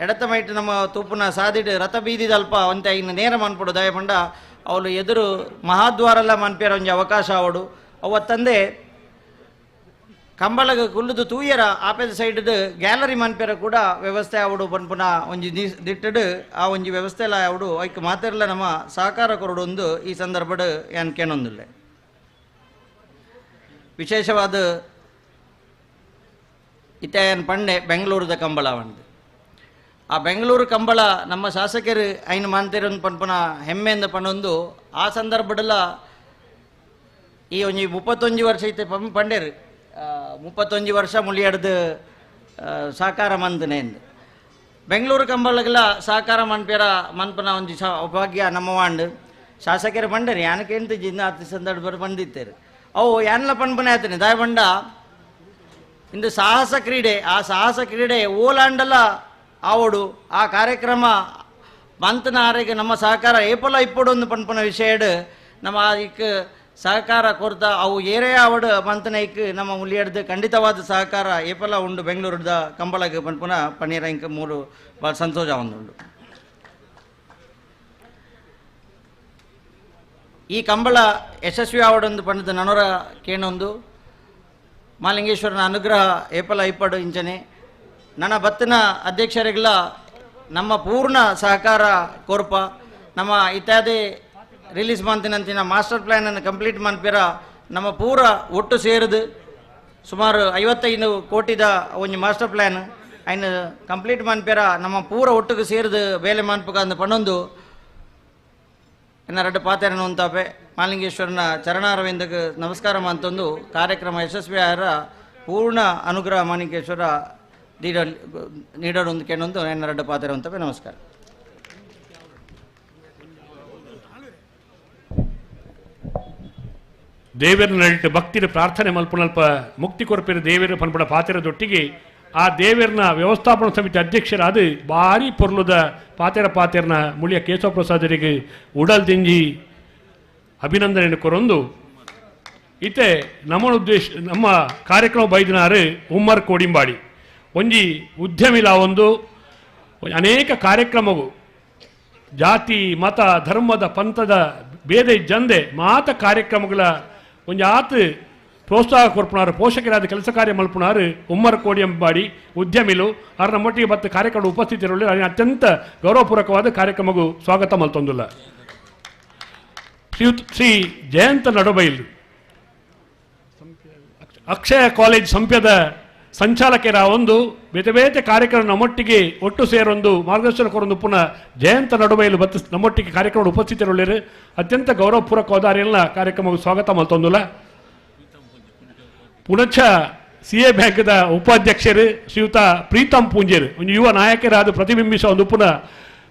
ಎಡತ ಮೈಟ್ ನಮ್ಮ ತೂಪುನ ಸಾದಿಡ್ ರಥ ಬೀದಿದ ಅಲ್ಪ ಒಂತೆ ಇನ್ನು ನೇರ ಮನ್ಪಡು ದಾಯಪಂಡ ಅವಳು ಎದುರು ಮಹಾದ್ವಾರೆಲ್ಲ ಮನ್ಪೇರ ಒಂಜಿ ಅವಕಾಶ ಅವಡು ಅವತ್ತಂದೆ ಕಂಬಳಗ ಕುಲ್ಲುದು ತೂಯರ ಆಪೇದ ಸೈಡ್ ಗ್ಯಾಲರಿ ಮನ್ಪೇರ ಕೂಡ ವ್ಯವಸ್ಥೆ ಅವಡು ಪನ್ಪುನ ಒಂಜಿ ದಿಟ್ಟಡು ಆ ಒಂಜಿ ವ್ಯವಸ್ಥೆ ಎಲ್ಲ ಅವಡು ಐಕ್ ಮಾತೆರ್ಲ ನಮ್ಮ ಸಹಕಾರ ಕೊರಡೊಂದು ಈ ಸಂದರ್ಭಡ್ ಯಾನ್ ಕೇಳೊಂದಿಲ್ಲ. ವಿಶೇಷವಾದ ಇತ್ಯಾಯನ್ ಪಂಡೆ ಬೆಂಗಳೂರದ ಕಂಬಳ ಒಂದು. ಆ ಬೆಂಗಳೂರು ಕಂಬಳ ನಮ್ಮ ಶಾಸಕರು ಐನು ಮಾಂತಿರೊಂದು ಪನ್ಪುನ ಹೆಮ್ಮೆಯಿಂದ ಪಣೊಂದು ಆ ಸಂದರ್ಭದಲ್ಲ ಈ ಒಂಜಿ 31 ವರ್ಷ ಐತೆ ಪಂಡೇರು 31 ವರ್ಷ ಮುಳಿಯಡ್ದು ಸಾಕಾರ ಮಂತನೆ ಎಂದು ಬೆಂಗಳೂರು ಕಂಬಳಗಳ ಸಾಕಾರ ಮನ್ಪೇರ ಮನ್ಪನ ಒಂಜಿ ಭಾಗ್ಯ ನಮ್ಮ ವಾಂಡ್ ಶಾಸಕರು ಪಂಡೇರು ಯಾನಕ್ಕೆ ಎಂತ ಜಿನ್ನ ಹತ್ತು ಸಂದರ್ಭ ಬಂದಿತ್ತೇರು ಅವು ಯಾನ್ಲ ಪನ್ಪನೆ ಆಯ್ತಾನೆ ದಾಯಬಂಡ ಇಂದು ಸಾಹಸ ಕ್ರೀಡೆ. ಆ ಸಾಹಸ ಕ್ರೀಡೆ ಓಲಾಂಡಲ್ಲ ಆವಡು ಆ ಕಾರ್ಯಕ್ರಮ ಮಂತನ ಆರೆಗೆ ನಮ್ಮ ಸಹಕಾರ ಏಪಲ ಇಪ್ಪಡೊಂದು ಪನ್ಪನ ವಿಷಯಡ್ ನಮ್ಮ ಇಕ್ ಸಹಕಾರ ಕೊರ್ತ ಅವು ಏರೇ ಆವಡು ಮಂತನ ಇಕ್ ನಮ್ಮ ಮುಲಿಯಡ್ದು ಖಂಡಿತವಾದ ಸಹಕಾರ ಏಪಲ ಉಂಡು. ಬೆಂಗಳೂರದ ಕಂಬಳಗೆ ಪನ್ಪುನ ಪನ್ನೀರ ಇಂಕ 3 ಭಾಳ ಸಂತೋಷ ಒಂದುಂಡು. ಈ ಕಂಬಳ ಯಶಸ್ವಿ ಆವಡೊಂದು ಪಂಡದ ನನರ ಕೇಣೊಂದು ಮಾಲಿಂಗೇಶ್ವರನ ಅನುಗ್ರಹ ಏಪಲ ಇಪ್ಪಡು ಇಂಚನೆ ನನ್ನ ಬತ್ತಿನ ಅಧ್ಯಕ್ಷರಿಗಳ ನಮ್ಮ ಪೂರ್ಣ ಸಹಕಾರ ಕೋರ್ಪ ನಮ್ಮ ಇತ್ಯಾದಿ ರಿಲೀಸ್ ಮಂತಿನಂತಿನ ಮಾಸ್ಟರ್ ಪ್ಲ್ಯಾನನ್ನು ಕಂಪ್ಲೀಟ್ ಮನ್ಪೇರ ನಮ್ಮ ಪೂರ ಒಟ್ಟು ಸೇರಿದು ಸುಮಾರು 55 ಕೋಟಿದ ಒಂದು ಮಾಸ್ಟರ್ ಪ್ಲ್ಯಾನ್ ಅಯ್ನ ಕಂಪ್ಲೀಟ್ ಮನ್ಪೇರ ನಮ್ಮ ಪೂರ ಒಟ್ಟಿಗೆ ಸೇರಿದು ಬೇಲೆ ಮನ್ಪಕ ಅಂದು ಪಣೊಂದು ಇನ್ನು 2 ಪಾತೆರನು ಅಂತಾಪೆ ಮಾಲಿಂಗೇಶ್ವರನ ಚರಣಾರವಿಂದಕ್ಕೆ ನಮಸ್ಕಾರ ಅಂತಂದು ಕಾರ್ಯಕ್ರಮ ಯಶಸ್ವಿ ಆರ ಪೂರ್ಣ ಅನುಗ್ರಹ ಮಾಲಿಂಗೇಶ್ವರ ನೀಡೋದು ಕೇಳೊಂದು ಇನ್ನು 2 ಪಾತೆರ ಅಂತಪೆ ನಮಸ್ಕಾರ. ದೇವರ ನಡಿಟ್ಟು ಭಕ್ತಿರ ಪ್ರಾರ್ಥನೆ ಮಲ್ಪನಲ್ಪ ಮುಕ್ತಿ ಕೊರಪಿನ ದೇವರ ಪನ್ಪಡ ಪಾತೆರದೊಟ್ಟಿಗೆ ಆ ದೇವರನ ವ್ಯವಸ್ಥಾಪನಾ ಸಮಿತಿ ಅಧ್ಯಕ್ಷರಾದ ಭಾರಿ ಪೊರ್ಲುದ ಪಾತೆರನ ಮುಳಿಯ ಕೇಶವ ಪ್ರಸಾದರಿಗೆ ಉಡಲ್ ದಿಂಜಿ ಅಭಿನಂದನೆ ಕೊರೊಂದು ಇತ್ತೆ ನಮ್ಮ ಕಾರ್ಯಕ್ರಮ ಬೈದಿನಾರು ಉಮ್ಮರ್ ಕೋಡಿಂಬಾಡಿ ಒಂಜಿ ಉದ್ಯಮಿಲ ಒಂದು ಅನೇಕ ಕಾರ್ಯಕ್ರಮವು ಜಾತಿ ಮತ ಧರ್ಮದ ಪಂಥದ ಭೇದ ಜಂದೆ ಮಾತ ಕಾರ್ಯಕ್ರಮಗಳ ಒಂಜಿ ಆತು ಪ್ರೋತ್ಸಾಹ ಕೊರ್ಪುನಾರು ಪೋಷಕರಾದ ಕೆಲಸ ಕಾರ್ಯ ಮಲ್ಪುನಾರು ಉಮ್ಮರ್ ಕೋಡಿಯಂಬಾಡಿ ಉದ್ಯಮಿಲು ಅವ್ರ ನಮ್ಮೊಟ್ಟಿಗೆ ಬತ್ತ ಕಾರ್ಯಕ್ರಮ ಉಪಸ್ಥಿತಿ ಇರಲಿ ಅತ್ಯಂತ ಗೌರವಪೂರ್ವಕವಾದ ಕಾರ್ಯಕ್ರಮಕ್ಕೂ ಸ್ವಾಗತ ಮಲ್ತೊಂದುಲ್ಲ. ಶ್ರೀ ಜಯಂತ ನಡಬೈಲ್ ಅಕ್ಷಯ ಕಾಲೇಜ್ ಸಂಪ್ಯದ ಸಂಚಾಲಕರ ಒಂದು ಬೇತೆ ಬೇತೆ ಕಾರ್ಯಕ್ರಮ ನಮ್ಮೊಟ್ಟಿಗೆ ಒಟ್ಟು ಸೇರೊಂದು ಮಾರ್ಗದರ್ಶನ ಕೊರೊಂದು ಪುನಃ ಜಯಂತ ನಡುವೆಯಲ್ಲಿ ಬತ್ತು ನಮ್ಮೊಟ್ಟಿಗೆ ಕಾರ್ಯಕ್ರಮ ಉಪಸ್ಥಿತರುಳ್ಳೇರು ಅತ್ಯಂತ ಗೌರವಪೂರ್ವಕವಾದ ಎಲ್ಲ ಕಾರ್ಯಕ್ರಮಕ್ಕೆ ಸ್ವಾಗತ ಮಲ್ತೊಂದುಲ್ಲ ಪುನಃ CA ಬ್ಯಾಂಕ್ದ ಉಪಾಧ್ಯಕ್ಷರು ಶ್ರೀಯುತ ಪ್ರೀತಮ್ ಪೂಂಜೇರು ಒಂದು ಯುವ ನಾಯಕರಾದ ಪ್ರತಿಬಿಂಬಿಸುವ ಒಂದು ಪುನಃ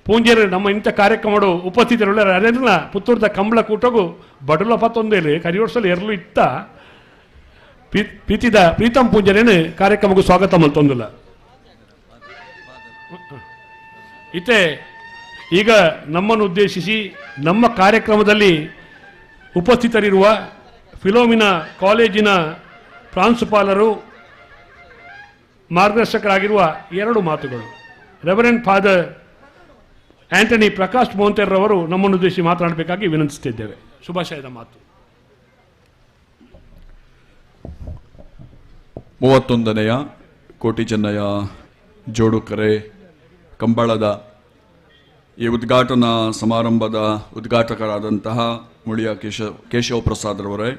ಪೂಂಜೇರು ನಮ್ಮ ಇಂಥ ಕಾರ್ಯಕ್ರಮಗಳು ಉಪಸ್ಥಿತರುಳ್ಳೇರು ಅದನ್ನ ಪುತ್ತೂರದ ಕಂಬಳ ಕೂಟಗೂ ಬಡಲ ಪತ್ತೊಂದೇಲಿ ಕರಿಯೋಡ್ಸಲು ಎರಲು ಇತ್ತ ಪ್ರೀತಿದ ಪ್ರೀತಮ್ ಪೂಂಜರೇನು ಕಾರ್ಯಕ್ರಮಕ್ಕೂ ಸ್ವಾಗತ ಮಲ್ತೊಂದಿಲ್ಲ ಇತ್ತೆ ಈಗ ನಮ್ಮನ್ನು ಉದ್ದೇಶಿಸಿ ನಮ್ಮ ಕಾರ್ಯಕ್ರಮದಲ್ಲಿ ಉಪಸ್ಥಿತರಿರುವ ಫಿಲೋಮಿನಾ ಕಾಲೇಜಿನ ಪ್ರಾಂಶುಪಾಲರು ಮಾರ್ಗದರ್ಶಕರಾಗಿರುವ ಎರಡು ಮಾತುಗಳು. ರೆವರೆಂಡ್ ಫಾದರ್ ಆಂಟನಿ ಪ್ರಕಾಶ್ ಮೋಂತೆರ್ರವರು ನಮ್ಮನ್ನು ಉದ್ದೇಶಿಸಿ ಮಾತನಾಡಬೇಕಾಗಿ ವಿನಂತಿಸುತ್ತಿದ್ದೇವೆ. ಶುಭಾಶಯದ ಮಾತು. 31ನೆಯ ಕೋಟಿ ಚೆನ್ನಯ್ಯ ಜೋಡುಕರೆ ಕಂಬಳದ ಈ ಉದ್ಘಾಟನಾ ಸಮಾರಂಭದ ಉದ್ಘಾಟಕರಾದಂತಹ ಮುಳಿಯ ಕೇಶವ ಪ್ರಸಾದ್ ರವರೇ,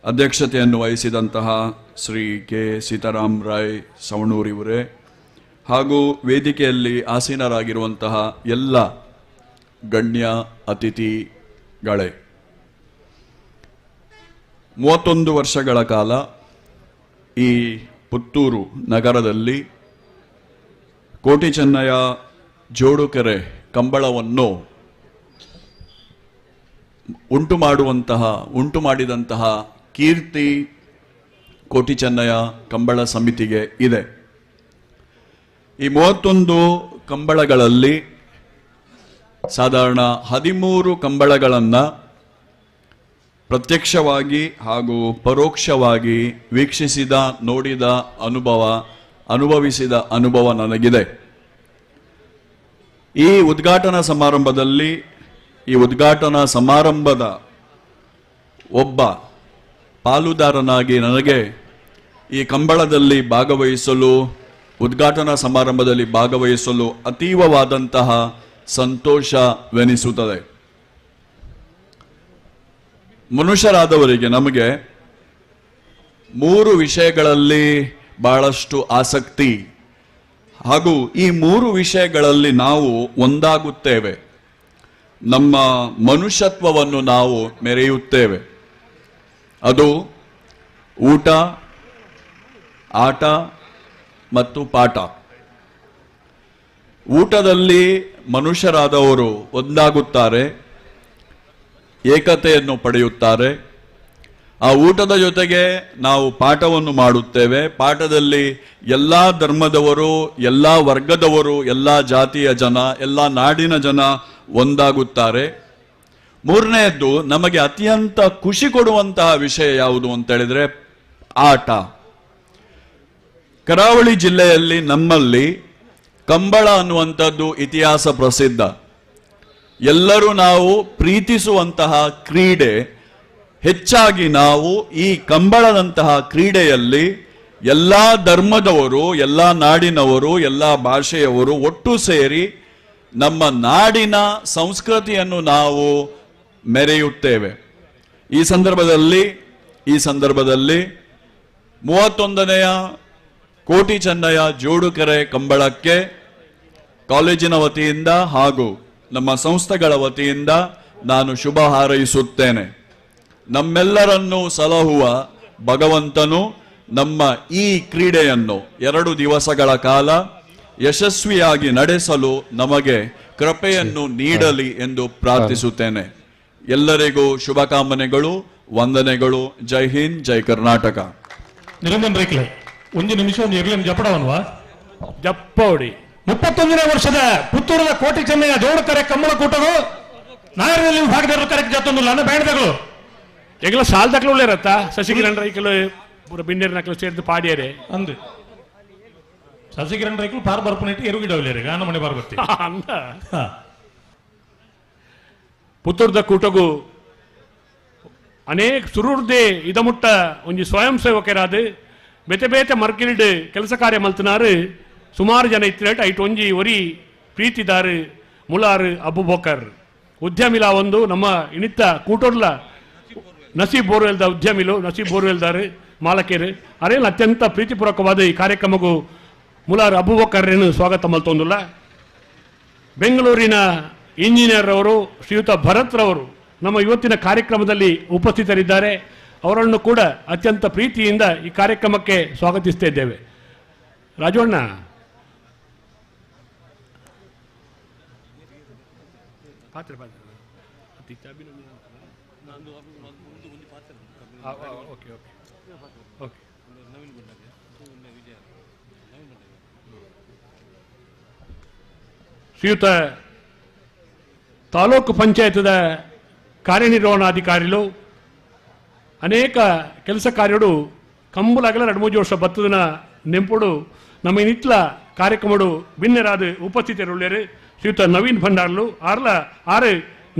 ಅಧ್ಯಕ್ಷತೆಯನ್ನು ವಹಿಸಿದಂತಹ ಶ್ರೀ ಕೆ ಸೀತಾರಾಮ್ ರಾಯ್ ಸವಣೂರ್ ಇವರೇ, ಹಾಗೂ ವೇದಿಕೆಯಲ್ಲಿ ಆಸೀನರಾಗಿರುವಂತಹ ಎಲ್ಲ ಗಣ್ಯ ಅತಿಥಿಗಳೇ, 31 ವರ್ಷಗಳ ಕಾಲ ಈ ಪುತ್ತೂರು ನಗರದಲ್ಲಿ ಕೋಟಿ ಚೆನ್ನಯ್ಯ ಜೋಡುಕೆರೆ ಕಂಬಳವನ್ನು ಉಂಟು ಮಾಡಿದಂತಹ ಕೀರ್ತಿ ಕೋಟಿ ಚೆನ್ನಯ್ಯ ಕಂಬಳ ಸಮಿತಿಗೆ ಇದೆ. ಈ 31 ಕಂಬಳಗಳಲ್ಲಿ ಸಾಧಾರಣ 13 ಕಂಬಳಗಳನ್ನು ಪ್ರತ್ಯಕ್ಷವಾಗಿ ಹಾಗೂ ಪರೋಕ್ಷವಾಗಿ ವೀಕ್ಷಿಸಿದ, ನೋಡಿದ ಅನುಭವಿಸಿದ ಅನುಭವ ನನಗಿದೆ. ಈ ಉದ್ಘಾಟನಾ ಸಮಾರಂಭದ ಒಬ್ಬ ಪಾಲುದಾರನಾಗಿ ನನಗೆ ಈ ಕಂಬಳದಲ್ಲಿ ಉದ್ಘಾಟನಾ ಸಮಾರಂಭದಲ್ಲಿ ಭಾಗವಹಿಸಲು ಅತೀವವಾದಂತಹ ಸಂತೋಷವೆನಿಸುತ್ತದೆ. ಮನುಷ್ಯರಾದವರಿಗೆ ನಮಗೆ 3 ವಿಷಯಗಳಲ್ಲಿ ಬಹಳಷ್ಟು ಆಸಕ್ತಿ, ಹಾಗೂ ಈ 3 ವಿಷಯಗಳಲ್ಲಿ ನಾವು ಒಂದಾಗುತ್ತೇವೆ. ನಮ್ಮ ಮನುಷ್ಯತ್ವವನ್ನು ನಾವು ಮೆರೆಯುತ್ತೇವೆ. ಅದು ಊಟ, ಆಟ ಮತ್ತು ಪಾಠ. ಊಟದಲ್ಲಿ ಮನುಷ್ಯರಾದವರು ಒಂದಾಗುತ್ತಾರೆ, ಏಕತೆಯನ್ನು ಪಡೆಯುತ್ತಾರೆ. ಆ ಊಟದ ಜೊತೆಗೆ ನಾವು ಪಾಠವನ್ನು ಮಾಡುತ್ತೇವೆ. ಪಾಠದಲ್ಲಿ ಎಲ್ಲ ಧರ್ಮದವರು, ಎಲ್ಲ ವರ್ಗದವರು, ಎಲ್ಲ ಜಾತಿಯ ಜನ, ಎಲ್ಲ ನಾಡಿನ ಜನ ಒಂದಾಗುತ್ತಾರೆ. 3ನೇದ್ದು ನಮಗೆ ಅತ್ಯಂತ ಖುಷಿ ಕೊಡುವಂತಹ ವಿಷಯ ಯಾವುದು ಅಂತ ಹೇಳಿದ್ರೆ ಆಟ. ಕರಾವಳಿ ಜಿಲ್ಲೆಯಲ್ಲಿ ನಮ್ಮಲ್ಲಿ ಕಂಬಳ ಅನ್ನುವಂಥದ್ದು ಇತಿಹಾಸ ಪ್ರಸಿದ್ಧ. ಎಲ್ಲರೂ ನಾವು ಪ್ರೀತಿಸುವಂತಹ ಕ್ರೀಡೆ. ಹೆಚ್ಚಾಗಿ ನಾವು ಈ ಕಂಬಳದಂತಹ ಕ್ರೀಡೆಯಲ್ಲಿ ಎಲ್ಲ ಧರ್ಮದವರು, ಎಲ್ಲ ನಾಡಿನವರು, ಎಲ್ಲ ಭಾಷೆಯವರು ಒಟ್ಟು ಸೇರಿ ನಮ್ಮ ನಾಡಿನ ಸಂಸ್ಕೃತಿಯನ್ನು ನಾವು ಮೆರೆಯುತ್ತೇವೆ. ಈ ಸಂದರ್ಭದಲ್ಲಿ 31ನೆಯ ಕೋಟಿ ಚೆನ್ನಯ್ಯ ಜೋಡುಕೆರೆ ಕಂಬಳಕ್ಕೆ ಕಾಲೇಜಿನ ವತಿಯಿಂದ ಹಾಗೂ ನಮ್ಮ ಸಂಸ್ಥೆಗಳ ವತಿಯಿಂದ ನಾನು ಶುಭ ಹಾರೈಸುತ್ತೇನೆ. ನಮ್ಮೆಲ್ಲರನ್ನು ಸಲಹುವ ಭಗವಂತನು ನಮ್ಮ ಈ ಕ್ರೀಡೆಯನ್ನು 2 ದಿವಸಗಳ ಕಾಲ ಯಶಸ್ವಿಯಾಗಿ ನಡೆಸಲು ನಮಗೆ ಕೃಪೆಯನ್ನು ನೀಡಲಿ ಎಂದು ಪ್ರಾರ್ಥಿಸುತ್ತೇನೆ. ಎಲ್ಲರಿಗೂ ಶುಭಕಾಮನೆಗಳು, ವಂದನೆಗಳು. ಜೈ ಹಿಂದ್, ಜೈ ಕರ್ನಾಟಕ. ನಿರಂಜನ್ ರೇಖಲೆ 1 ನಿಮಿಷ ಇರ್ಲಿ ಜಪಡವನ್ವಾ ಜಪ್ಪೋಡಿ 31ನೇ ವರ್ಷದ ಪುತ್ತೂರದ ಕೋಟಿ ಚೆನ್ನಯ್ಯ ಜೋಡುಕೆರೆ ಕಂಬಳ ಕೂಟವು ನಾಯರಲ್ಲಿ ಭಾಗದಾರರ ಕರೆಕ್ಟ್ ಜಾತೊಂದಿಲ್ಲ ಅನ್ನ ಬ್ಯಾಂಡ್ಗಳು ಎಗಲ ಸಾಲದಕ್ಲು ಉಳ್ಳೇರತ್ತ ಶಶಿಕಿರಣ್ ರೈಕಲು ಪೂರ ಬಿಂಡೇರ್ ನಕಲು ಸೇರಿದು ಪಾಡಿಯರೆ ಅಂದು ಶಶಿಕಿರಣ್ ರೈಕಲು ಪಾರ್ ಬರ್ಪನಿಟ್ಟು ಎರುಗಿಡವಲೇರಿ ಗಾನ ಮನೆ ಬಾರ್ ಬರ್ತೀವಿ ಅಂದ ಪುತ್ತೂರದ ಕೂಟಗೂ ಅನೇಕ ಸುರುರ್ದೆ ಇದಮುಟ್ಟ ಒಂಜಿ ಸ್ವಯಂ ಸೇವಕರಾದ ಬೇತೆ ಬೇತೆ ಮರ್ಕಿಲ್ಡ್ ಕೆಲಸ ಕಾರ್ಯ ಮಲ್ತನಾರು ಸುಮಾರು ಜನ ಇತ್ತಿರಟ್ ಐಟ್ ಒಂಜಿ ಒರಿ ಪ್ರೀತಿದಾರು ಮುಲಾರು ಅಬುಬಕರ್ ಉದ್ಯಮಿಲ ಒಂದು ನಮ್ಮ ಇನಿತ್ತ ಕೂಟೋರ್ಲ ನಸೀಬ್ ಬೋರ್ವೆಲ್ದ ಉದ್ಯಮಿಲು ನಸೀಬ್ ಬೋರ್ವೆಲ್ದಾರು ಮಾಲಕೇರು ಅರೇನು ಅತ್ಯಂತ ಪ್ರೀತಿಪೂರ್ವಕವಾದ ಈ ಕಾರ್ಯಕ್ರಮಕ್ಕೂ ಮುಲಾರ್ ಅಬೂಬಕರ್ರನ್ನು ಸ್ವಾಗತ ಮಲ್ತೊಂದುಲ್ಲ. ಬೆಂಗಳೂರಿನ ಇಂಜಿನಿಯರ್ ಅವರು ಶ್ರೀಯುತ ಭರತ್ ರವರು ನಮ್ಮ ಇವತ್ತಿನ ಕಾರ್ಯಕ್ರಮದಲ್ಲಿ ಉಪಸ್ಥಿತರಿದ್ದಾರೆ. ಅವರನ್ನು ಕೂಡ ಅತ್ಯಂತ ಪ್ರೀತಿಯಿಂದ ಈ ಕಾರ್ಯಕ್ರಮಕ್ಕೆ ಸ್ವಾಗತಿಸ್ತಾ ಇದ್ದೇವೆ. ರಾಜಣ್ಣ ಶ್ರೀಯುತ ತಾಲೂಕು ಪಂಚಾಯತದ ಕಾರ್ಯನಿರ್ವಹಣಾಧಿಕಾರಿಗಳು ಅನೇಕ ಕೆಲಸ ಕಾರ್ಯಗಳು ಕಂಬುಲಾಗಲ 2-3 ವರ್ಷ ಬತ್ತದನ ನೆಂಪುಡು ನಮ್ಮ ಇನ್ನಿತ್ಲ ಕಾರ್ಯಕ್ರಮಗಳು ಭಿನ್ನರಾದ ಉಪಸ್ಥಿತರುಳ್ಳೆರು ಶ್ರೀಯುತ ನವೀನ್ ಭಂಡಾರ್ಲು ಆರು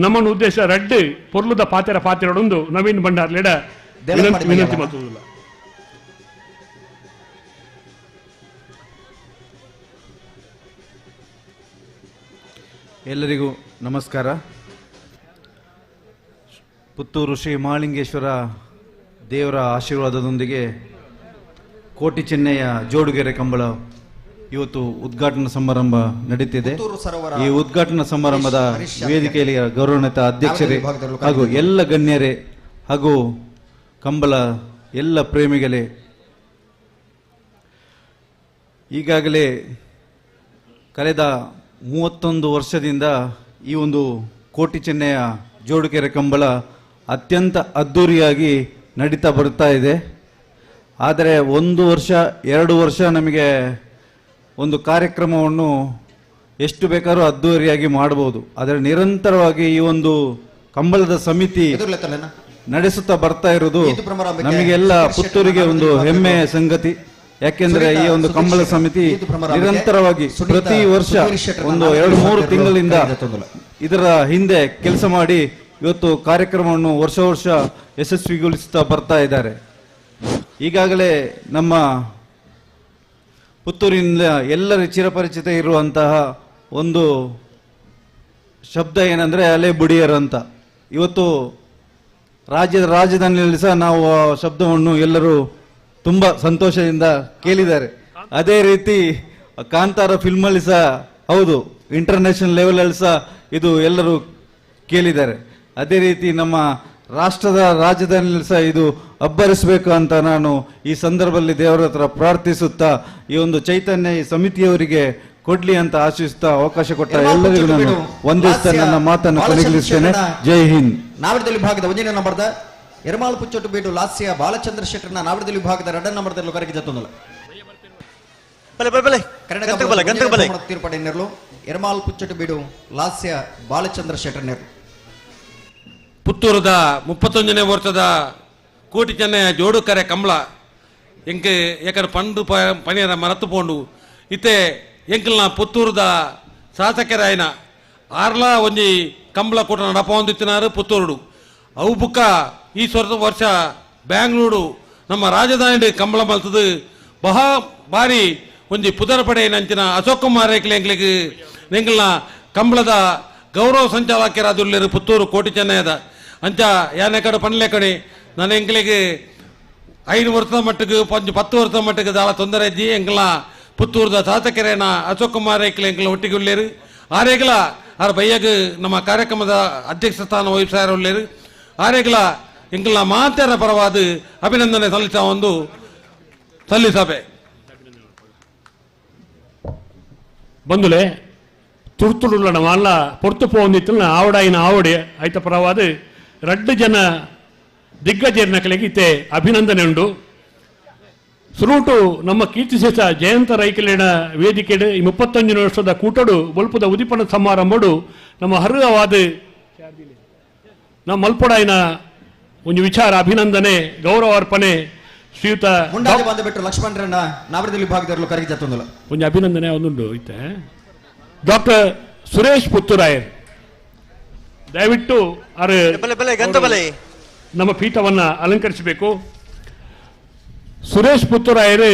ನಮ್ಮನ್ನು ಉದ್ದೇಶ ರಡ್ಡು ಪೊರ್ಲುದ ಪಾತೆರಡೊಂದು ನವೀನ್ ಭಂಡಾರ್ಲೆಡ ವಿನಂತಿ ಮಾಡ್ತದಿಲ್ಲ. ಎಲ್ಲರಿಗೂ ನಮಸ್ಕಾರ. ಪುತ್ತೂರು ಶ್ರೀ ಮಹಾಲಿಂಗೇಶ್ವರ ದೇವರ ಆಶೀರ್ವಾದದೊಂದಿಗೆ ಕೋಟಿ ಚೆನ್ನಯ್ಯ ಜೋಡುಗೆರೆ ಕಂಬಳ ಇವತ್ತು ಉದ್ಘಾಟನಾ ಸಮಾರಂಭ ನಡೀತಿದೆ. ಈ ಉದ್ಘಾಟನಾ ಸಮಾರಂಭದ ವೇದಿಕೆಯಲ್ಲಿ ಗೌರವಾನ್ವಿತ ಅಧ್ಯಕ್ಷರೇ ಹಾಗೂ ಎಲ್ಲ ಗಣ್ಯರೇ ಹಾಗೂ ಕಂಬಳ ಎಲ್ಲ ಪ್ರೇಮಿಗಳೇ, ಈಗಾಗಲೇ ಕಳೆದ 31 ವರ್ಷದಿಂದ ಈ ಒಂದು ಕೋಟಿ ಚೆನ್ನಯ್ಯ ಜೋಡುಗೆರೆ ಕಂಬಳ ಅತ್ಯಂತ ಅದ್ಧೂರಿಯಾಗಿ ನಡೀತಾ ಬರ್ತಾ ಇದೆ. ಆದರೆ 1 ವರ್ಷ 2 ವರ್ಷ ನಮಗೆ ಒಂದು ಕಾರ್ಯಕ್ರಮವನ್ನು ಎಷ್ಟು ಬೇಕಾದ್ರೂ ಅದ್ಧೂರಿಯಾಗಿ ಮಾಡಬಹುದು. ಆದರೆ ನಿರಂತರವಾಗಿ ಈ ಒಂದು ಕಂಬಳದ ಸಮಿತಿ ನಡೆಸುತ್ತಾ ಬರ್ತಾ ಇರೋದು ನಮಗೆಲ್ಲ ಪುತ್ತೂರಿಗೆ ಒಂದು ಹೆಮ್ಮೆಯ ಸಂಗತಿ. ಯಾಕೆಂದ್ರೆ ಈ ಒಂದು ಕಂಬಳ ಸಮಿತಿ ನಿರಂತರವಾಗಿ ಪ್ರತಿ ವರ್ಷ ಒಂದು 2-3 ತಿಂಗಳಿಂದ ಇದರ ಹಿಂದೆ ಕೆಲಸ ಮಾಡಿ ಇವತ್ತು ಕಾರ್ಯಕ್ರಮವನ್ನು ವರ್ಷ ಯಶಸ್ವಿಗೊಳಿಸುತ್ತಾ ಬರ್ತಾ ಇದ್ದಾರೆ. ಈಗಾಗಲೇ ನಮ್ಮ ಪುತ್ತೂರಿನಿಂದ ಎಲ್ಲರ ಚಿರಪರಿಚಿತ ಇರುವಂತಹ ಒಂದು ಶಬ್ದ ಏನಂದ್ರೆ ಅಲೆ ಬುಡಿಯರ್ ಅಂತ. ಇವತ್ತು ರಾಜ್ಯದ ರಾಜಧಾನಿಯಲ್ಲಿ ಸಹ ನಾವು ಆ ಶಬ್ದವನ್ನು ಎಲ್ಲರೂ ತುಂಬಾ ಸಂತೋಷದಿಂದ ಕೇಳಿದ್ದಾರೆ. ಅದೇ ರೀತಿ ಕಾಂತಾರ ಫಿಲ್ಮ್ ಅಲ್ಲಿ ಸಹ ಹೌದು, ಇಂಟರ್ನ್ಯಾಷನಲ್ ಲೆವೆಲ್ ಅಲ್ಲಿ ಸಹ ಇದು ಎಲ್ಲರೂ ಕೇಳಿದ್ದಾರೆ. ಅದೇ ರೀತಿ ನಮ್ಮ ರಾಷ್ಟ್ರದ ರಾಜಧಾನಿಯಲ್ಲಿ ಸಹ ಇದು ಅಬ್ಬರಿಸಬೇಕು ಅಂತ ನಾನು ಈ ಸಂದರ್ಭದಲ್ಲಿ ದೇವರ ಹತ್ರ ಪ್ರಾರ್ಥಿಸುತ್ತಾ ಈ ಒಂದು ಚೈತನ್ಯ ಈ ಸಮಿತಿಯವರಿಗೆ ಕೊಡ್ಲಿ ಅಂತ ಆಶಿಸುತ್ತಾ ಅವಕಾಶ ಕೊಟ್ಟ ಎಲ್ಲರಿಗೂ ನಾನು ವಂದಿಸ್ತಾ ನನ್ನ ಮಾತನ್ನು ಕೊನೆಗೊಳಿಸುತ್ತೇನೆ. ಜೈ ಹಿಂದ್. ನಾವಿಡದಲ್ಲಿ ವಿಭಾಗದ 1ನೇ ನಂಬರ್ದ ಎರಮಾಳು ಪುಚ್ಚೊಟ್ಟು ಬೀಡು ಲಾಸ್ಯ ಬಾಲಚಂದ್ರ ಶೆಟ್ಟರ್ನ ನಾವಿಡದಲ್ಲಿ ವಿಭಾಗದ 2ನೇ ನಂಬರ್ದಲ್ಲಿ ಕರೆಗೆ ಜತ್ತೊಂದಲ್ಲ ಕರ್ನಾಟಕ ತೀರ್ಪಡೆಯರು ಎರಮಾಳು ಪುಚ್ಚೊಟ್ಟು ಬೀಡು ಲಾಸ್ಯ ಬಾಲಚಂದ್ರ ಶೆಟ್ಟರ್ನರು. ಪುತ್ತೂರದ 31ನೇ ವರ್ಷದ ಕೋಟಿ ಚೆನ್ನಯ್ಯ ಜೋಡುಕರೆ ಕಂಬಳ ಎಂಕೆ ಏಕಡೆ ಪಂಡು ಪನಿಯರ ಮರತು ಪೋಂಡು ಇತ್ತೆ ಎಂಕಲ್ನ ಪುತ್ತೂರದ ಶಾಸಕರಾಯನ ಆರ್ಲಾ ಒಂಜಿ ಕಂಬಳ ಕೂಟ ನಡಪ ಹೊಂದಿತ್ತಿನಾರು ಪುತ್ತೂರುಡು ಅವು ಬುಕ್ಕ ಈ ವರ್ಷ ಬ್ಯಾಂಗ್ಳೂರು ನಮ್ಮ ರಾಜಧಾನಿ ಕಂಬಳ ಮಲ್ತದು ಬಹಾ ಬಾರಿ ಒಂಜಿ ಪುದರ ಪಡೆ ನಂಚಿನ ಅಶೋಕ್ ಕುಮಾರ್ ಎಂಕ್ಲೆಂಗ್ಲಿಗೆ ಎಂಕಲ್ನ ಕಂಬಳದ ಗೌರವ ಸಂಚಾಲಕರಾದುಲ್ಲೇರು ಪುತ್ತೂರು ಕೋಟಿ ಚೆನ್ನಯ್ಯದ ಅಂಚ ಯಾನೆ ಕಡೆ ಪನ್ಲೆ ಕಡೆ ನನ್ನ ಎಂಕ್ಲಿಗೆ 5 ವರ್ಷದ ಮಟ್ಟಿಗೆ 10 ವರ್ಷದ ಮಟ್ಟಿಗೆ ದಾಳ ತೊಂದರೆ ಇದ್ದಿ ಎಂಕಲ್ನ ಪುತ್ತೂರದ ಶಾಸಕರೇನ ಅಶೋಕ್ ಕುಮಾರ್ ಎಂಕ್ಲ ಒಟ್ಟಿಗೆ ಉಳ್ಳೇರು ಆರೇಗಲ ಆರ ಬೈಯಾಗ ನಮ್ಮ ಕಾರ್ಯಕ್ರಮದ ಅಧ್ಯಕ್ಷ ಸ್ಥಾನ ವಹಿಸಾರ ಉಳ್ಳೇರು ಆರೇಗಲ ಎಂಕಲ್ನ ಮಾತೆರ ಪರವಾದ ಅಭಿನಂದನೆ ಸಲ್ಲಿಸಬೆ ಬಂದುಲೆ ತುರ್ತುಡುಲ್ಲ వాళ్ళ పొర్తు పోందితున్న ఆవిడాయిన ఆవిడే అయితే పరవాదు 2 ಜನ ದಿಗ್ಗಜೇರ್ನಕಲಿಗೆ ಇತ್ತೆ ಅಭಿನಂದನೆ ಉಂಡು. ಸುರುಟು ನಮ್ಮ ಕೀರ್ತಿಶೇಷ ಜಯಂತ ರೈಕಲಿನ ವೇದಿಕೆಡು ಈ 35 ವರ್ಷದ ಕೂಟಡು ಬಲ್ಪದ ಉದಿಪನ ಸಮಾರಂಭಡು ನಮ್ಮ ಹರ್ಗವಾದ ನಮ್ಮ ಮಲ್ಪೊಡಾಯಿನ ಒಂದು ವಿಚಾರ ಅಭಿನಂದನೆ ಗೌರವ ಅರ್ಪಣೆ ಶ್ರೀಯುತ ಬಂದುಬಿಟ್ಟು ಲಕ್ಷ್ಮಣರನ್ನ ನಾವರದಲ್ಲಿ ವಿಭಾಗದಲ್ಲೂ ಕರೆಗೆ ಜತ್ತೊಂದಲ್ಲ ಒಂದು ಅಭಿನಂದನೆ ಒಂದುಂಡು ಐತೆ. ಡಾಕ್ಟರ್ ಸುರೇಶ್ ಪುತ್ತೂರಾಯರ್ ದಯವಿಟ್ಟು ನಮ್ಮ ಪೀಠವನ್ನ ಅಲಂಕರಿಸಬೇಕು. ಸುರೇಶ್ ಪುತ್ತೂರಾಯರು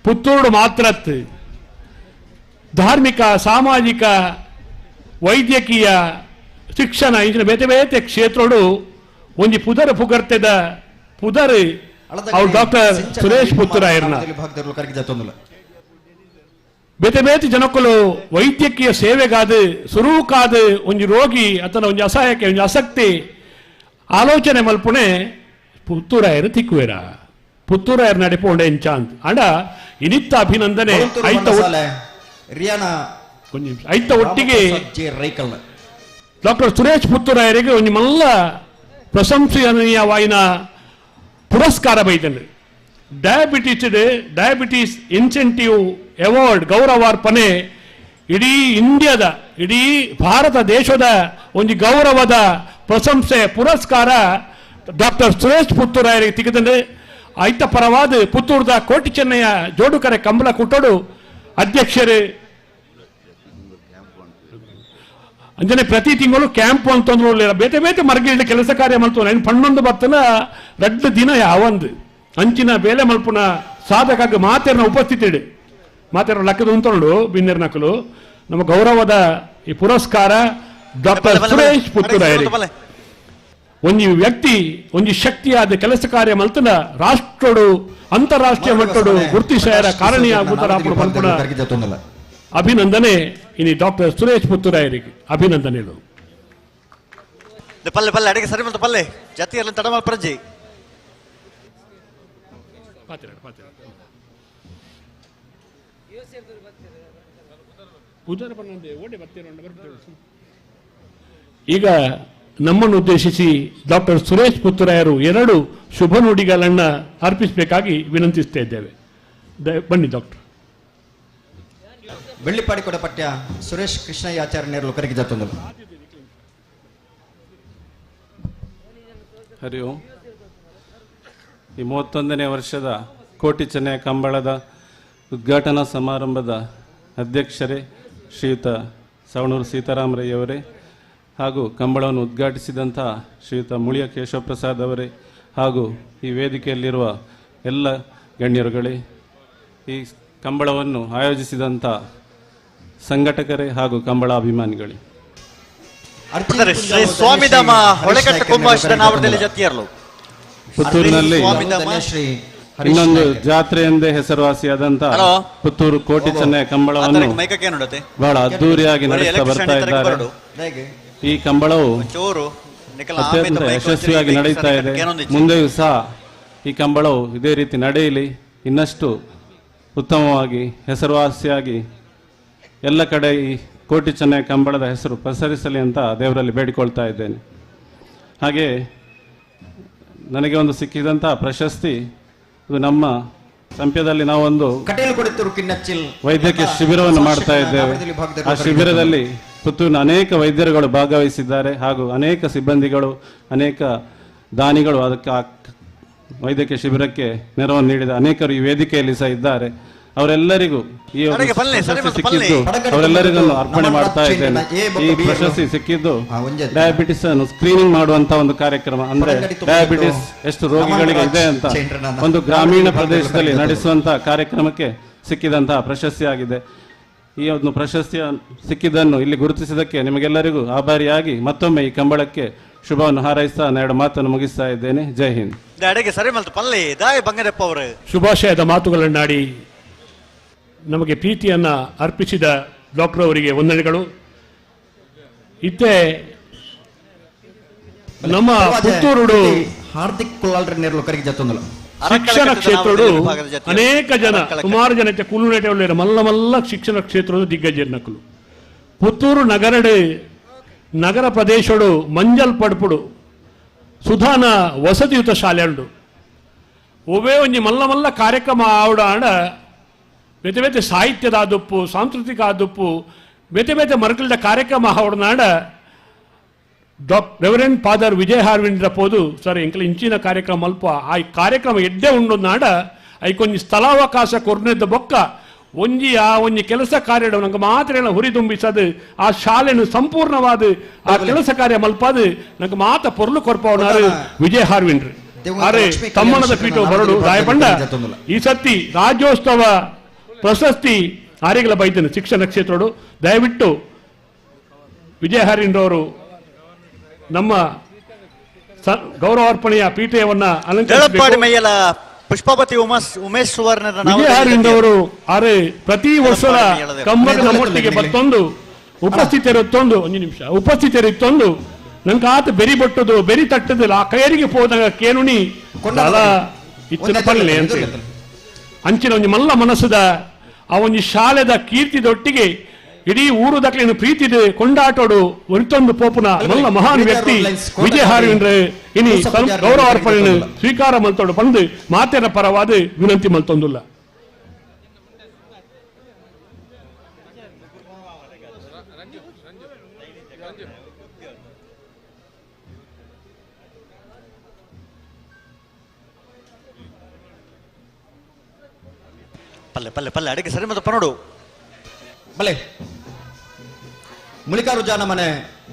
ಪುತ್ತೂರು ಮಾತ್ರ ಧಾರ್ಮಿಕ ಸಾಮಾಜಿಕ ವೈದ್ಯಕೀಯ ಶಿಕ್ಷಣ ಇಂಚಿನ ಬೇತೆ ಬೇತೆ ಕ್ಷೇತ್ರಡು ಒಂಜಿ ಪುದರ್ ಪುಗರ್ತೆದ ಪುದರ್ ಅವ್ರು ಡಾಕ್ಟರ್ ಸುರೇಶ್ ಪುತ್ತೂರಾಯರ್ನ ವಿಭಾಗದವರು ಕರೆಗೆ ಜತ್ತೊಂದುಲ್ಲ ಬೇತೆ ಬೇತೆ ಜನಕ್ಕಲು ವೈದ್ಯಕೀಯ ಸೇವೆಗಾದ ಸುರೂಕಾದ ಒಂಜಿ ರೋಗಿ ಅಥವಾ ಒಂಜಿ ಅಸಹಾಯಕ್ಕೆ ಒಂಜಿ ಆಸಕ್ತಿ ಆಲೋಚನೆ ಮಲ್ಪುಣೆ ಪುತ್ತೂರಾಯರು ತಿಕ್ಕುವೆರ ಪುತ್ತೂರಾಯರ್ ನಡೆಪೋಂಡೆ ಎಂಚಾಂತ್ ಅಂಡ ಇನಿತ್ತ ಅಭಿನಂದನೆ ಐತ ಒಟ್ಟಿಗೆ ಡಾಕ್ಟರ್ ಸುರೇಶ್ ಪುತ್ತೂರಾಯರಿಗೆ ಒಂಜಿ ಮಲ್ಲ ಪ್ರಶಂಸನೀಯವಾಯಿನ ಪುರಸ್ಕಾರ ಬೈತಂಡ್ರೆ ಡಯಾಬಿಟೀಸ್ ಇನ್ಸೆಂಟಿವ್ ಅವಾರ್ಡ್ ಗೌರವಾರ್ಪಣೆ ಇಡೀ ಇಂಡಿಯಾದ ಇಡೀ ಭಾರತ ದೇಶದ ಒಂದು ಗೌರವದ ಪ್ರಶಂಸೆ ಪುರಸ್ಕಾರ ಡಾಕ್ಟರ್ ಸುರೇಶ್ ಪುತ್ತೂರಾಯರಿಗೆ ತೆಗೆದಂಡೆ ಐತ ಪರವಾದ ಪುತ್ತೂರದ ಕೋಟಿ ಚೆನ್ನಯ್ಯ ಜೋಡುಕರೆ ಕಂಬಳ ಕುಟ್ಟೋಡು ಅಧ್ಯಕ್ಷರು ಅಂಜನೆ ಪ್ರತಿ ತಿಂಗಳು ಕ್ಯಾಂಪ್ ಅಂತಂದ್ರು ಬೇತೆ ಬೇತೆ ಮರಗಿಳ್ಳಿ ಕೆಲಸ ಕಾರ್ಯ ಮಲ್ತು ಪಣ್ಣೊಂದು ಬರ್ತನ ರಡ್ಡು ದಿನ ಯಾವಂದು ಅಂಚಿನ ಬೇಲೆ ಮಲ್ಪುನ ಸಾಧಕ ಮಾತೆರ್ನ ಉಪಸ್ಥಿತಿ ಮಾತೆರ ಲೆಕ್ಕದ ಉಂಟು ಬಿನ್ನೆರ್ ನಕಲು ನಮ್ಮ ಗೌರವದ ಈ ಪುರಸ್ಕಾರ ಡಾಕ್ಟರ್ ಸುರೇಶ್ ಪುತ್ತೂರಾಯರಿ ಒಂಜಿ ವ್ಯಕ್ತಿ ಒಂಜಿ ಶಕ್ತಿಯಾದ ಕೆಲಸ ಕಾರ್ಯ ಮಲ್ತನ ರಾಷ್ಟ್ರಡು ಅಂತಾರಾಷ್ಟ್ರೀಯ ಮಟ್ಟಡು ಗುರುತಿಸಾಯರ ಕಾರಣೀಭೂತರ ಮಲ್ಪುನ ಅಭಿನಂದನೆ ಇನಿ ಡಾಕ್ಟರ್ ಸುರೇಶ್ ಪುತ್ತೂರಾಯರಿಗೆ ಅಭಿನಂದನೆಗಳು ಪಲ್ಲೆ ಪಲ್ಲೆ ಅಡಿಗೆ ಸರಿ ಮತ್ತು ಪಲ್ಲೆ ಜತಿ ಎಲ್ಲ ತಡಮಾಲ್ ಪ್ರಜೆ ಈಗ ನಮ್ಮನ್ನು ಉದ್ದೇಶಿಸಿ ಡಾಕ್ಟರ್ ಸುರೇಶ್ ಪುತ್ತೂರಾಯರು 2 ಶುಭ ನುಡಿಗಳನ್ನ ಅರ್ಪಿಸಬೇಕಾಗಿ ವಿನಂತಿಸ್ತಾ ಇದ್ದೇವೆ. ಬನ್ನಿ ಡಾಕ್ಟರ್. ಬೆಳ್ಳಿಪಾಡಿ ಕೊಡ ಪಠ್ಯ ಸುರೇಶ್ ಕೃಷ್ಣಯ್ಯ ಆಚಾರ್ಯರು ಕರೆಗೆ ಜತ್ತೊಂದು. ಹರಿ ಓಂ. ಈ 31ನೇ ವರ್ಷದ ಕೋಟಿ ಚೆನ್ನಯ ಕಂಬಳದ ಉದ್ಘಾಟನಾ ಸಮಾರಂಭದ ಅಧ್ಯಕ್ಷರೇ ಶ್ರೀಯುತ ಸವಣೂರು ಸೀತಾರಾಮರಯ್ಯವರೇ ಹಾಗೂ ಕಂಬಳವನ್ನು ಉದ್ಘಾಟಿಸಿದಂಥ ಶ್ರೀಯುತ ಮುಳಿಯ ಕೇಶವಪ್ರಸಾದ್ ಅವರೇ ಹಾಗೂ ಈ ವೇದಿಕೆಯಲ್ಲಿರುವ ಎಲ್ಲ ಗಣ್ಯರುಗಳೇ, ಈ ಕಂಬಳವನ್ನು ಆಯೋಜಿಸಿದಂಥ ಸಂಘಟಕರೇ ಹಾಗೂ ಕಂಬಳ ಅಭಿಮಾನಿಗಳೇ, ಪುತ್ತೂರಿನಲ್ಲಿ ಇನ್ನೊಂದು ಜಾತ್ರೆ ಎಂದೇ ಹೆಸರುವಾಸಿಯಾದಂತ ಪುತ್ತೂರು ಕೋಟಿ ಚೆನ್ನಯ ಕಂಬಳವನ್ನು ಬಹಳ ಅದ್ದೂರಿಯಾಗಿ ನಡೆಸ್ತಾ ಬರ್ತಾ ಇದ್ದಾರೆ. ಈ ಕಂಬಳವು ಅತ್ಯಂತ ಯಶಸ್ವಿಯಾಗಿ ನಡೀತಾ ಇದೆ. ಮುಂದೆಯೂ ಸಹ ಈ ಕಂಬಳವು ಇದೇ ರೀತಿ ನಡೆಯಲಿ, ಇನ್ನಷ್ಟು ಉತ್ತಮವಾಗಿ ಹೆಸರುವಾಸಿಯಾಗಿ ಎಲ್ಲ ಕಡೆ ಈ ಕೋಟಿ ಚೆನ್ನಯ ಕಂಬಳದ ಹೆಸರು ಪಸರಿಸಲಿ ಅಂತ ದೇವರಲ್ಲಿ ಬೇಡಿಕೊಳ್ತಾ ಇದ್ದೇನೆ. ಹಾಗೆ ನನಗೆ ಒಂದು ಸಿಕ್ಕಿದಂಥ ಪ್ರಶಸ್ತಿ, ಇದು ನಮ್ಮ ಸಂಪ್ಯದಲ್ಲಿ ನಾವೊಂದು ವೈದ್ಯಕೀಯ ಶಿಬಿರವನ್ನು ಮಾಡ್ತಾ ಇದ್ದೇವೆ. ಆ ಶಿಬಿರದಲ್ಲಿ ಪುತ್ತೂರಿನ ಅನೇಕ ವೈದ್ಯರುಗಳು ಭಾಗವಹಿಸಿದ್ದಾರೆ ಹಾಗೂ ಅನೇಕ ಸಿಬ್ಬಂದಿಗಳು, ಅನೇಕ ದಾನಿಗಳು ಅದಕ್ಕೆ ವೈದ್ಯಕೀಯ ಶಿಬಿರಕ್ಕೆ ನೆರವನ್ನು ನೀಡಿದ ಅನೇಕರು ಈ ವೇದಿಕೆಯಲ್ಲಿ ಸಹ ಇದ್ದಾರೆ. ಅವರೆಲ್ಲರಿಗೂ ಈ ಪ್ರಶಸ್ತಿ ಸಿಕ್ಕಿದ್ದು ಅವರೆಲ್ಲರಿಗೂ ಅರ್ಪಣೆ ಮಾಡ್ತಾ ಇದ್ದೇನೆ. ಈ ಪ್ರಶಸ್ತಿ ಸಿಕ್ಕಿದ್ದು ಡಯಾಬಿಟಿಸ್ ಅನ್ನು ಸ್ಕ್ರೀನಿಂಗ್ ಮಾಡುವಂತ ಒಂದು ಕಾರ್ಯಕ್ರಮ, ಅಂದ್ರೆ ಡಯಾಬಿಟಿಸ್ ಎಷ್ಟು ರೋಗಿಗಳಿಗೆ ಇದೆ ಅಂತ ಒಂದು ಗ್ರಾಮೀಣ ಪ್ರದೇಶದಲ್ಲಿ ನಡೆಸುವಂತ ಕಾರ್ಯಕ್ರಮಕ್ಕೆ ಸಿಕ್ಕಿದಂತಹ ಪ್ರಶಸ್ತಿ ಆಗಿದೆ. ಈ ಒಂದು ಪ್ರಶಸ್ತಿಯ ಸಿಕ್ಕಿದ್ದನ್ನು ಇಲ್ಲಿ ಗುರುತಿಸಿದ್ದಕ್ಕೆ ನಿಮಗೆಲ್ಲರಿಗೂ ಆಭಾರಿಯಾಗಿ ಮತ್ತೊಮ್ಮೆ ಈ ಕಂಬಳಕ್ಕೆ ಶುಭವನ್ನು ಹಾರೈಸ್ತಾ 2 ಮಾತನ್ನು ಮುಗಿಸ್ತಾ ಇದ್ದೇನೆ. ಜೈ ಹಿಂದ್. ಶುಭಾಶಯದ ಮಾತುಗಳನ್ನಾಡಿ ನಮಗೆ ಪ್ರೀತಿಯನ್ನ ಅರ್ಪಿಸಿದ ಡಾಕ್ಟರ್ ಅವರಿಗೆ ವಂದನೆಗಳು. ಇತ್ತೆ ನಮ್ಮ ಪುತ್ತೂರು ಹಾರ್ದಿಕ್ ಕುಲಾಲ್ರ ನೇರ್ಲು ಕರೆಗೆ ಜತ್ತೊಂದಲ ಶಿಕ್ಷಣ ಕ್ಷೇತ್ರಡು ಅನೇಕ ಜನ ಸುಮಾರು ಜನ ಕುಲುನೇಟೆ ಮಲ್ಲ ಮಲ್ಲ ಶಿಕ್ಷಣ ಕ್ಷೇತ್ರದ ದಿಗ್ಗಜರ್ನಕಲು ಪುತ್ತೂರು ನಗರ ಪ್ರದೇಶಡು ಮಂಜಲ್ ಪಡ್ಪುಡು ಸುಧಾನ ವಸತಿಯುತ ಶಾಲೆ ಉಂಡು ಒವೇ ಒಂಜಿ ಮಲ್ಲ ಮಲ್ಲ ಕಾರ್ಯಕ್ರಮ ಆವಡ ಆಂಡ ಬೇತೆ ಬೇತೆ ಸಾಹಿತ್ಯದ ಆದುಪ್ಪು, ಸಾಂಸ್ಕೃತಿಕ ಆದುಪ್ಪು, ಬೇತೆ ಬೇತೆ ಮರಕಲಿದ ಕಾರ್ಯಕ್ರಮ ಆವಡನಾಡ ರೆವರೆಂಡ್ ಫಾದರ್ ವಿಜಯ ಹಾರ್ವಿಂದ್ರ ಪೋದು ಸರ್ ಎಂಕಲ ಇಂಚಿನ ಕಾರ್ಯಕ್ರಮ ಅಲ್ಪ ಆ ಕಾರ್ಯಕ್ರಮ ಎಡ್ಡೆ ಉಂಡು ನಾಡ ಐಕೊಂಜಿ ಸ್ಥಳಾವಕಾಶ ಕೊರ್ನೆದ್ದ ಬೊಕ್ಕ ಒಂಜಿ ಕೆಲಸ ಕಾರ್ಯ ನಂಗೆ ಮಾತ್ರ ಹುರಿ ತುಂಬಿಸದು ಆ ಶಾಲೆನು ಸಂಪೂರ್ಣವಾದ ಆ ಕೆಲಸ ಕಾರ್ಯ ಮಲ್ಪದು ನಂಗೆ ಮಾತ ಪೊರ್ಲು ಕೊರ್ಪವನಾರು ವಿಜಯ ಹಾರ್ವಿಂದ್ರ ಆರೆ ತಮ್ಮನದ ಪೀಠ ಬರಡು ರಾಯಪಂಡ ಈ ಸತಿ ರಾಜ್ಯೋತ್ಸವ ಪ್ರಶಸ್ತಿ ಆರೆಗಳ ಬೈತನು ಶಿಕ್ಷಣ ಕ್ಷೇತ್ರಡು ದಯವಿಟ್ಟು ವಿಜಯ ಹಾರ್ವಿಂದ್ರ ನಮ್ಮ ಗೌರವಾರ್ಪಣೆಯ ಪೀಠವನ್ನ ಅಲಂಕರಿಸಬೇಕು. ಪುಷ್ಪಾವತಿ ಉಮೇಶ್ ಸುವರ್ಣ ವಿಜಯಹಾರಿಯವರು ಆರೆ ಪ್ರತಿ ವರ್ಷದ ಕಂಬದ ನಮ್ಮೊಟ್ಟಿಗೆ ಬತ್ತೊಂದು ಉಪಸ್ಥಿತರಿತ್ತೊಂದು ಒಂದು ನಿಮಿಷ ಉಪಸ್ಥಿತರಿತ್ತೊಂದು ನಂಗೆ ಆತ ಬೆರಿ ಬಟ್ಟದು ಬೆರಿ ತಟ್ಟದಿಲ್ಲ ಆ ಕೈಯರಿಗೆ ಹೋದಾಗ ಕೇನುಣಿ ಇಚ್ಛೆ ಪಲ್ಲೆ ಅಂತ ಅಂಚಿನ ಒಂದು ಮಲ್ಲ ಮನಸ್ಸದ ಆ ಒಂದು ಶಾಲೆದ ಕೀರ್ತಿದೊಟ್ಟಿಗೆ ಇಡೀ ಊರು ದಾಖಲೆ ಪ್ರೀತಿದ ಕೊಂಡಾಟೋಡು ಒರಿತೊಂದು ಪೋಪುನ ಮಲ್ಲ ಮಹಾನ್ ವ್ಯಕ್ತಿ ವಿಜಯಹಾರಿಯಂದ್ರೆ ಇನಿ ಗೌರವ ಅರ್ಪಣೆ ಸ್ವೀಕಾರ ಮಲ್ತೋಡು ಬಂದು ಮಾತೆರ ಪರವಾದ ವಿನಂತಿ ಮಲ್ತೊಂದುಲ್ಲ. ಪಲ್ಲೆ ಪಲ್ಲೆ ಪಲ್ಲೆ ಅಡಿಗೆ ಸರಿ ಮತ್ತೆ ಪನೋಡು ಬಲೆ ಮುಳಿಕಾರು ಜಾನ ಮನೆ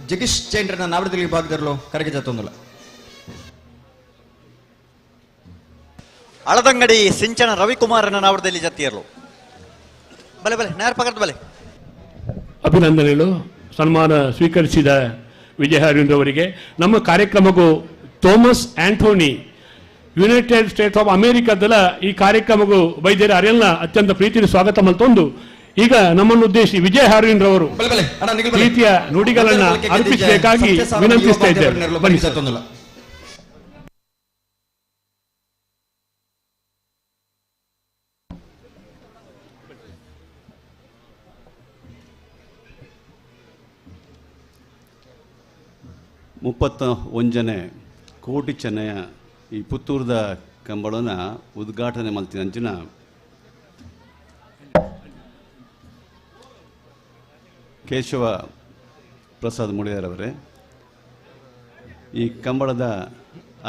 ಜಗೀಶ್ ಚೇಂದ್ರನ ನಾವಡದಲ್ಲಿ ವಿಭಾಗದಲ್ಲೂ ಕರೆಗೆ ಜತ್ತೊಂದಿಲ್ಲ. ಅಳದಂಗಡಿ ಸಿಂಚನ ರವಿಕುಮಾರನ ನಾವಡದಲ್ಲಿ ಜತ್ತಿಯರ್ಲು ಬಲೆ ಬಲೆ ನೇರ ಪಕರ್ದ ಬಲೆ. ಅಭಿನಂದನೆಗಳು ಸನ್ಮಾನ ಸ್ವೀಕರಿಸಿದ ವಿಜಯಹಾರಿಯವರಿಗೆ. ನಮ್ಮ ಕಾರ್ಯಕ್ರಮಕ್ಕೂ Thomas Antony United States of ಅಮೆರಿಕಾದಲ್ಲ ಈ ಕಾರ್ಯಕ್ರಮಕ್ಕೂ ವೈದ್ಯರ ಅರೆಲ್ಲ ಅತ್ಯಂತ ಪ್ರೀತಿಯ ಸ್ವಾಗತ ಮಲ್ತೊಂದು ಈಗ ನಮ್ಮನ್ನು ಉದ್ದೇಶಿಸಿ ವಿಜಯಹಾರಿಯವರು ಪ್ರೀತಿಯ ನುಡಿಗಳನ್ನ ಅರ್ಪಿಸಬೇಕಾಗಿ ವಿನಂತಿಸ್ತಾ ಇದ್ದೇವೆ. ಬನ್ನಿ ಸರ್. ಮುಪ್ಪತ್ತ ಒಂಜನೆ ಕೋಟಿ ಚೆನ್ನಯ ಈ ಪುತ್ತೂರದ ಕಂಬಳನ ಉದ್ಘಾಟನೆ ಮಲ್ತಿನ ಅಂಚಿನ ಕೇಶವ ಪ್ರಸಾದ್ ಮುಡಿಯರವರೇ ಈ ಕಂಬಳದ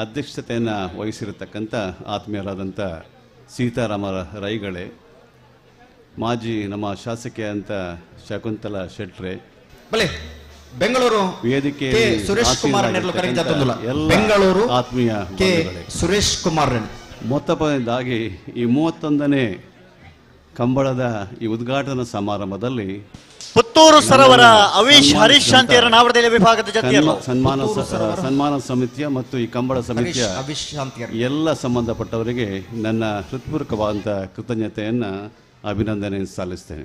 ಅಧ್ಯಕ್ಷತೆಯನ್ನು ವಹಿಸಿರತಕ್ಕಂಥ ಆತ್ಮೀಯರಾದಂಥ ಸೀತಾರಾಮ ರೈಗಳೇ, ಮಾಜಿ ನಮ್ಮ ಶಾಸಕಿ ಅಂತ ಶಕುಂತಲಾ ಶೆಟ್ರೆ, ಬೆಂಗಳೂರು ವೇದಿಕೆ ಸುರೇಶ್ ಕುಮಾರ್ ಬೆಂಗಳೂರು ಆತ್ಮೀಯ ಸುರೇಶ್ ಕುಮಾರ್ ಮೊತ್ತಪದಾಗಿ ಈ 31ನೇ ಕಂಬಳದ ಈ ಉದ್ಘಾಟನಾ ಸಮಾರಂಭದಲ್ಲಿ ಪುತ್ತೂರು ಸರೋವರ ಅವೀಶ್ ಹರೀಶ್ ಶಾಂತಿಯರ ನಾವಡದಲ್ಲಿ ವಿಭಾಗದ ಜೊತೆಯಲ್ಲ ಸನ್ಮಾನ ಸಮಿತಿಯ ಮತ್ತು ಈ ಕಂಬಳ ಸಮಿತಿಯ ಎಲ್ಲ ಸಂಬಂಧಪಟ್ಟವರಿಗೆ ನನ್ನ ಹೃತ್ಪೂರ್ವಕವಾದಂಥ ಕೃತಜ್ಞತೆಯನ್ನು ಅಭಿನಂದನೆ ಸಲ್ಲಿಸ್ತೇನೆ.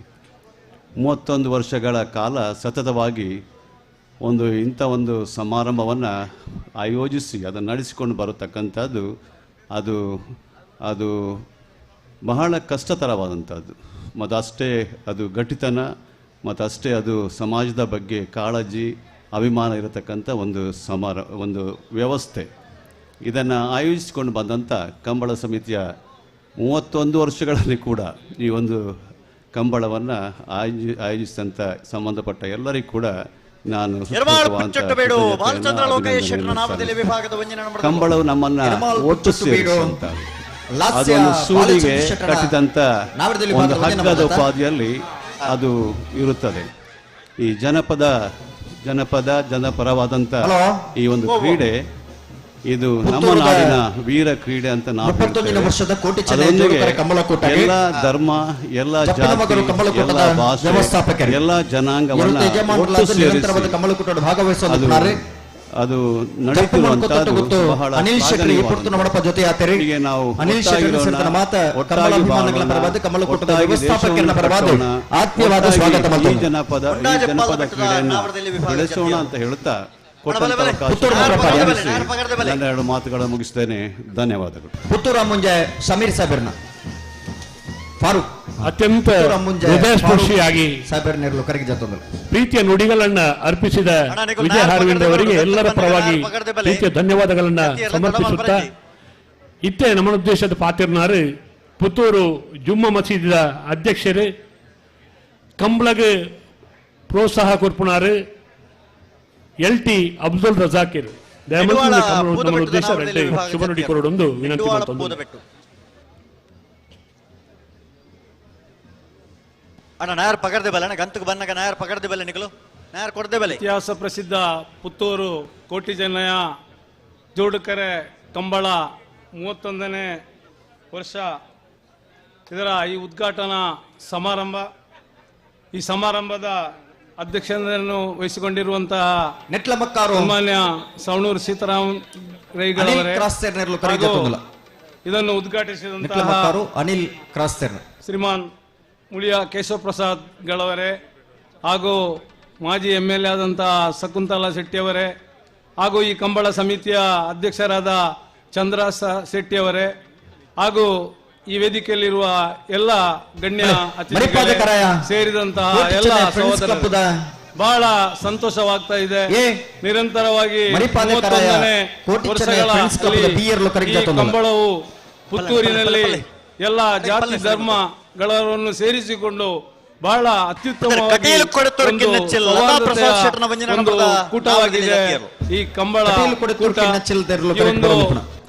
31 ವರ್ಷಗಳ ಕಾಲ ಸತತವಾಗಿ ಇಂಥ ಒಂದು ಸಮಾರಂಭವನ್ನು ಆಯೋಜಿಸಿ ಅದನ್ನು ನಡೆಸಿಕೊಂಡು ಬರತಕ್ಕಂಥದ್ದು ಅದು ಬಹಳ ಕಷ್ಟತರವಾದಂಥದ್ದು. ಮತ್ತು ಅಷ್ಟೇ ಅದು ಗಟ್ಟಿತನ ಮತ್ತು ಅಷ್ಟೇ ಅದು ಸಮಾಜದ ಬಗ್ಗೆ ಕಾಳಜಿ ಅಭಿಮಾನ ಇರತಕ್ಕಂಥ ಒಂದು ವ್ಯವಸ್ಥೆ. ಇದನ್ನು ಆಯೋಜಿಸಿಕೊಂಡು ಬಂದಂಥ ಕಂಬಳ ಸಮಿತಿಯ 31 ವರ್ಷಗಳಲ್ಲಿ ಕೂಡ ಈ ಒಂದು ಕಂಬಳವನ್ನು ಆಯೋಜಿಸಿದಂಥ ಸಂಬಂಧಪಟ್ಟ ಎಲ್ಲರಿಗೂ ಕೂಡ ನಾನು ಕಂಬಳವು ನಮ್ಮನ್ನು ಒಟ್ಟು ಸೇರಿಸುವಂಥ ಅದೊಂದು ಸೂಡಿಗೆ ಕಟ್ಟಿದಂಥ ಒಂದು ಹಗ್ಗದ ಉಪಾಧಿಯಲ್ಲಿ ಅದು ಇರುತ್ತದೆ. ಈ ಜನಪರವಾದಂಥ ಈ ಒಂದು ಕ್ರೀಡೆ ಇದು ನಮ್ಮ ನಾಡಿನ ವೀರ ಕ್ರೀಡೆ ಅಂತ ನಾವು ಎಲ್ಲ ಧರ್ಮ, ಎಲ್ಲ ಜಾತಿ, ಎಲ್ಲ ಭಾಷೆ, ಎಲ್ಲ ಜನಾಂಗವನ್ನ ಒಟ್ಟು ಸೇರಿಸಿ ಅದು ನಡೀತಿರುವಂತಹದ್ದು ಬಹಳ ಜೊತೆಗೆ ನಾವು ಈ ಜನಪದ ಕ್ರೀಡೆಯನ್ನು ಬೆಳೆಸೋಣ ಅಂತ ಹೇಳುತ್ತಾ ಎರಡು ಮಾತುಗಳನ್ನು ಮುಗಿಸ್ತೇನೆ. ಧನ್ಯವಾದಗಳು. ಪುತ್ತೂರ ಮುಂಜೆ ಸಮೀರ್ ಸಾಬರ್ನ ಫಾರೂಕ್ ಅತ್ಯಂತ ಹೃದಯಸ್ಪರ್ಶಿಯಾಗಿ ಪ್ರೀತಿಯ ನುಡಿಗಳನ್ನ ಅರ್ಪಿಸಿದ ವಿಜಯಹಾರಿಯವರಿಗೆ ಎಲ್ಲರ ಪರವಾಗಿ ಪ್ರೀತಿಯ ಧನ್ಯವಾದಗಳನ್ನ ಸಮರ್ಪಿಸುತ್ತಾ ಇತ್ತೆ ನಮ್ಮ ಉದ್ದೇಶದ ಪಾತಿರ್ನಾರು ಪುತ್ತೂರು ಜುಮ್ಮಾ ಮಸೀದಿದ ಅಧ್ಯಕ್ಷರು ಕಂಬಳಗೆ ಪ್ರೋತ್ಸಾಹ ಕೊರ್ಪುನಾರು LT ಅಬ್ದುಲ್ ರಜಾಕಿರ್ ನಮ್ಮ ಉದ್ದೇಶ ಶುಭ ನುಡಿ ಕೊರಡೊಂದು ವಿನಂತಿ ಮಾಡ್ತಂದು ಅಣ್ಣ ನಾಯರ್ ಪಕಡ್ದೆ ಬಲ್ಲ ಅಣ್ಣ ಗಂತಕ್ಕೆ ಬಂದಾಗ ನಾಯರ್ ಪಕಡ್ದೆ ಬಲ್ಲ ನಿಗಲು ನಾಯರ್ ಕೊಡದೆ ಬಲ್ಲ. ಇತಿಹಾಸ ಪ್ರಸಿದ್ಧ ಪುತ್ತೂರು ಕೋಟಿ ಚೆನ್ನಯ ಜೋಡುಕರೆ ಕಂಬಳ 31ನೇ ವರ್ಷ ಇದರ ಈ ಉದ್ಘಾಟನಾ ಸಮಾರಂಭ. ಈ ಸಮಾರಂಭದ ಅಧ್ಯಕ್ಷತೆಯನ್ನು ವಹಿಸಿಕೊಂಡಿರುವಂತಹ ನೆಟ್ಲಮಕ್ಕಾರು ಸಾಮಾನ್ಯ ಸವಣೂರು ಸೀತಾರಾಮ್ ರೈಗಳವರೇ, ಇದನ್ನು ಉದ್ಘಾಟಿಸಿದಂತಹ ನಿಖಿಲ ಅನಿಲ್ ಕ್ರಾಸ್ತೆರ್, ಶ್ರೀಮಾನ್ ಮುಳಿಯ ಕೇಶವ ಪ್ರಸಾದ್ ಗಳವರೇ, ಹಾಗೂ ಮಾಜಿ MLA ಆದಂತಹ ಶಕುಂತಲಾ ಶೆಟ್ಟಿಯವರೇ, ಹಾಗೂ ಈ ಕಂಬಳ ಸಮಿತಿಯ ಅಧ್ಯಕ್ಷರಾದ ಚಂದ್ರ ಶೆಟ್ಟಿಯವರೇ, ಹಾಗೂ ಈ ವೇದಿಕೆಯಲ್ಲಿರುವ ಎಲ್ಲ ಗಣ್ಯ ಅತಿಥಿಗಳೇ ಸೇರಿದಂತಹ ಎಲ್ಲ ಸಹೋದರರು, ಬಹಳ ಸಂತೋಷವಾಗ್ತಾ ಇದೆ. ನಿರಂತರವಾಗಿ 31ನೇ ವರ್ಷಗಳ ಈ ಕಂಬಳವು ಪುತ್ತೂರಿನಲ್ಲಿ ಎಲ್ಲ ಜಾತಿ ಧರ್ಮಗಳನ್ನು ಸೇರಿಸಿಕೊಂಡು ಬಹಳ ಅತ್ಯುತ್ತಮವಾಗಿ ಕೂಟವಾಗಿದೆ. ಈ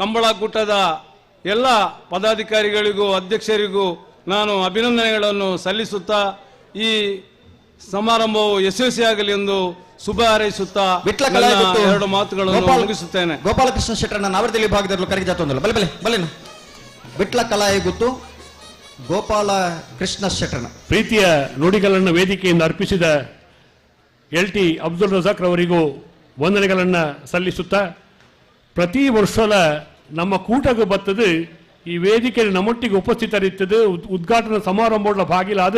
ಕಂಬಳ ಕೂಟದ ಎಲ್ಲ ಪದಾಧಿಕಾರಿಗಳಿಗೂ ಅಧ್ಯಕ್ಷರಿಗೂ ನಾನು ಅಭಿನಂದನೆಗಳನ್ನು ಸಲ್ಲಿಸುತ್ತಾ ಈ ಸಮಾರಂಭವು ಯಶಸ್ವಿಯಾಗಲಿ ಎಂದು ಶುಭ ಹಾರೈಸುತ್ತಾ ಎರಡು ಮಾತುಗಳನ್ನು ಮುಗಿಸುತ್ತೇನೆ. ಗೋಪಾಲಕೃಷ್ಣ ಶೆಟ್ಟರನ್ನ ನಾವರ್ದಲ್ಲಿ ಭಾಗದಲ್ಲಿ ಕರೆಗೆ ಜಾತೊಂದಲ್ಲ ಬಲೆ ಬಲೆ ಬಲೆನು ಬಿಟ್ಲ ಕಲಾಯ ಗೊತ್ತು ಗೋಪಾಲ ಕೃಷ್ಣ ಶೆಟ್ಟರನ್ನ ಪ್ರೀತಿಯ ನುಡಿಗಳನ್ನು ವೇದಿಕೆಯಿಂದ ಅರ್ಪಿಸಿದ LT ಅಬ್ದುಲ್ ರಜಾಕ್ ರವರಿಗೂ ವಂದನೆಗಳನ್ನು ಸಲ್ಲಿಸುತ್ತಾ, ಪ್ರತಿ ವರ್ಷದ ನಮ್ಮ ಕೂಟಗೂ ಬರ್ತದೆ ಈ ವೇದಿಕೆಯಲ್ಲಿ ನಮ್ಮೊಟ್ಟಿಗೆ ಉಪಸ್ಥಿತರಿರ್ತದೆ ಉದ್ಘಾಟನಾ ಸಮಾರಂಭಗಳ ಭಾಗಿಲಾದ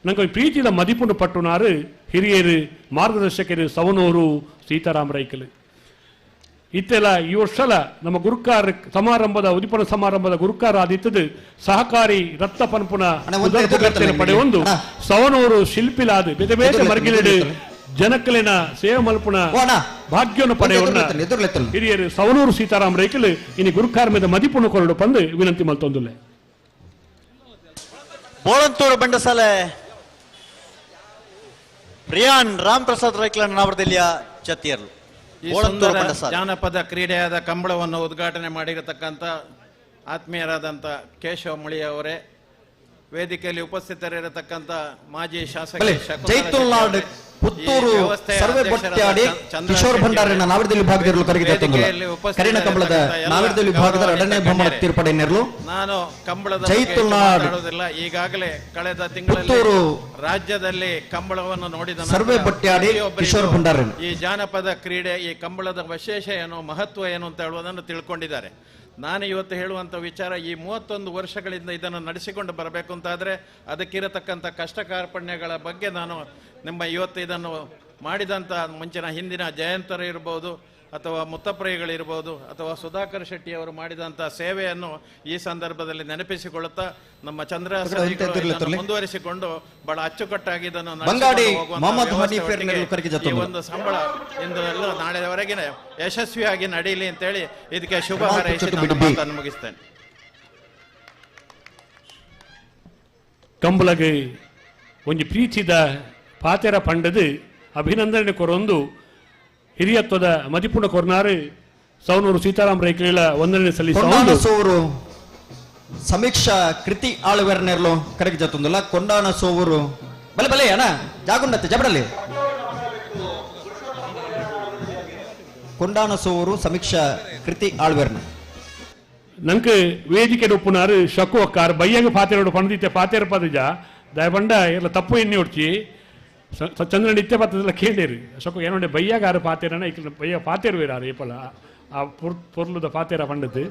ನಂಗೆ ಪ್ರೀತಿಯ ಮದಿಪುಂಡು ಪಟ್ಟುನಾರು ಹಿರಿಯರು ಮಾರ್ಗದರ್ಶಕರು ಸವನೂರು ಸೀತಾರಾಮ ರೈಕಲು ಇತ್ತೆಲ್ಲ ಈ ವರ್ಷಲ ನಮ್ಮ ಗುರುಕಾರ ಸಮಾರಂಭದ ಉದಿಪನ ಸಮಾರಂಭದ ಗುರುಕಾರ ಆದಿತ್ತದು ಸಹಕಾರಿ ರಕ್ತ ಪನ್ಪುನ ಪಡೆಯೊಂದು ಸವನೂರು ಶಿಲ್ಪಿಲಾದ ಬೇತೆ ಬೇತೆ ಮರ್ಗಿಲಿಡು ಜನಕಲಿನ ಸೇವೆ ಮಲ್ಪುನ ಭಾಗ್ಯವನ್ನು ಪಡೆಯೋಣ ಹಿರಿಯರು ಸವನೂರು ಸೀತಾರಾಮ ರೈಕಲು ಇನ್ನು ಗುರುಕಾರ್ಮದ ಮದಿಪುಣ ಕೊರಡು ಪಂದು ವಿನಂತಿ ಮಲ್ತೊಂದುಲ್ಲೆ. ಬೋಳಂತೂರು ಬಂಡಸಾಲೆ ಪ್ರಿಯಾನ್ ರಾಮ್ ಪ್ರಸಾದ್ ರೈಕ್ಲನ್ ನಾವರ್ದಲ್ಲಿಯ ಚತ್ತಿಯರ್ಲು ಜಾನಪದ ಕ್ರೀಡೆಯಾದ ಕಂಬಳವನ್ನು ಉದ್ಘಾಟನೆ ಮಾಡಿರತಕ್ಕಂಥ ಆತ್ಮೀಯರಾದಂಥ ಕೇಶವ ಮುಳಿಯವರೇ, ವೇದಿಕೆಯಲ್ಲಿ ಉಪಸ್ಥಿತರಿರತಕ್ಕಂಥ ಮಾಜಿ ಶಾಸಕ ಪುತ್ತೂರು ಸರ್ವೆ ಬೊಟ್ಟಾಡಿ ಕಿಶೋರ್ ಭಂಡಾರಿನ ನಾವರ್ದಲ್ಲಿ ಭಾಗದಲ್ಲಿ ಕರೆಗೆ ಕರಿಣ ಕಂಬಳದ ನಾವರ್ದಲ್ಲಿ ಭಾಗದ ಎರಡನೇ ಬಹುಮಾನ ತೀರ್ಪಡೆಯನ್ನಿರಲು ನಾನು ಕಂಬಳದ ಮಾತಾಡುವುದಿಲ್ಲ. ಈಗಾಗಲೇ ಕಳೆದ ತಿಂಗಳಲ್ಲಿ ರಾಜ್ಯದಲ್ಲಿ ಕಂಬಳವನ್ನು ನೋಡಿದ ಸರ್ವೆ ಬೊಟ್ಟಾಡಿ ಕಿಶೋರ್ ಭಂಡಾರಿನ ಈ ಜಾನಪದ ಕ್ರೀಡೆ ಈ ಕಂಬಳದ ವಿಶೇಷ ಏನು ಮಹತ್ವ ಏನು ಅಂತ ಹೇಳುವುದನ್ನು ತಿಳ್ಕೊಂಡಿದ್ದಾರೆ. ನಾನು ಇವತ್ತು ಹೇಳುವಂಥ ವಿಚಾರ, ಈ 31 ವರ್ಷಗಳಿಂದ ಇದನ್ನು ನಡೆಸಿಕೊಂಡು ಬರಬೇಕು ಅಂತಾದರೆ ಅದಕ್ಕಿರತಕ್ಕಂಥ ಕಷ್ಟ ಕಾರ್ಪಣ್ಯಗಳ ಬಗ್ಗೆ ನಾನು ನಿಮ್ಮ ಇವತ್ತು ಇದನ್ನು ಮಾಡಿದಂಥ ಮುಂಚಿನ ಹಿಂದಿನ ಜಯಂತರು ಇರ್ಬೋದು ಅಥವಾ ಮುತ್ತಪ್ರೈಗಳಿರ್ಬೋದು ಅಥವಾ ಸುಧಾಕರ್ ಶೆಟ್ಟಿಯವರು ಮಾಡಿದಂಥ ಸೇವೆಯನ್ನು ಈ ಸಂದರ್ಭದಲ್ಲಿ ನೆನಪಿಸಿಕೊಳ್ಳುತ್ತಾ ನಮ್ಮ ಚಂದ್ರ ಮುಂದುವರಿಸಿಕೊಂಡು ಬಹಳ ಅಚ್ಚುಕಟ್ಟಾಗಿ ಇದನ್ನು ಈ ಒಂದು ಸಂಬಳ ಇಂದು ಎಲ್ಲ ನಾಳೆವರೆಗಿನ ಯಶಸ್ವಿಯಾಗಿ ನಡೀಲಿ ಅಂತೇಳಿ ಇದಕ್ಕೆ ಶುಭ ಹಾರೈಸಿ ನಾನು ಮಾತನ್ನು ಮುಗಿಸ್ತೇನೆ. ಕಂಬಳಗೆ ಒಂದು ಪ್ರೀತಿದ ಪಾತೆರ ಪಂಡದು ಅಭಿನಂದನೆ ಕೊರೊಂದು ಹಿರಿಯತ್ವದ ಮದಿಪುಣ ಕೊರ್ನಾರು ಸವನೂರು ಸೀತಾರಾಮ ರೈಕಲ ವಂದನೆ ಸೋವರು ಸಮೀಕ್ಷಾ ಕೃತಿ ಆಳುವೆರ್ನೆರ್ಲು ಕರೆಗೆ ಜತ್ತೊಂದಲ್ಲ ಕೊಂಡಾಣ ಸೋವರು ಬಲೆ ಬಲೆ ಅಣ್ಣ ಜಾಗುಂಡತ್ತೆ ಜಬಡಲ್ಲಿ ಕೊಂಡಾಣ ಸೋವರು ಸಮೀಕ್ಷಾ ಕೃತಿ ಆಳ್ವೆರ್ನ ನಂಗೆ ವೇದಿಕೆ ಒಪ್ಪುನಾರು ಶಕು ಅಕ್ಕಾರು ಬಯ್ಯಂಗ ಪಾತೆರೋಡು ಪಂಡಿತೆ ಪಾತೆರ ಪದಜ ದಯಪಂಡ ಎಲ್ಲ ತಪ್ಪು ಎಣ್ಣೆ ಹೊಡ್ಚಿ ಚಂದ್ರ ನಿತ್ಯ ಪತ್ತದಲ್ಲ ಕೇಳಿರಿ ಶಕು ಏನೊಂಡೆ ಬಯ್ಯಾಗಾರು ಪಾತೆರನ ಈಗ ಬಯ್ಯ ಪಾತೆರು ಬೇರಾರು ಏಪಲ ಆ ಪೊರ್ಲುದ ಪಾತೆರ ಪಂಡದು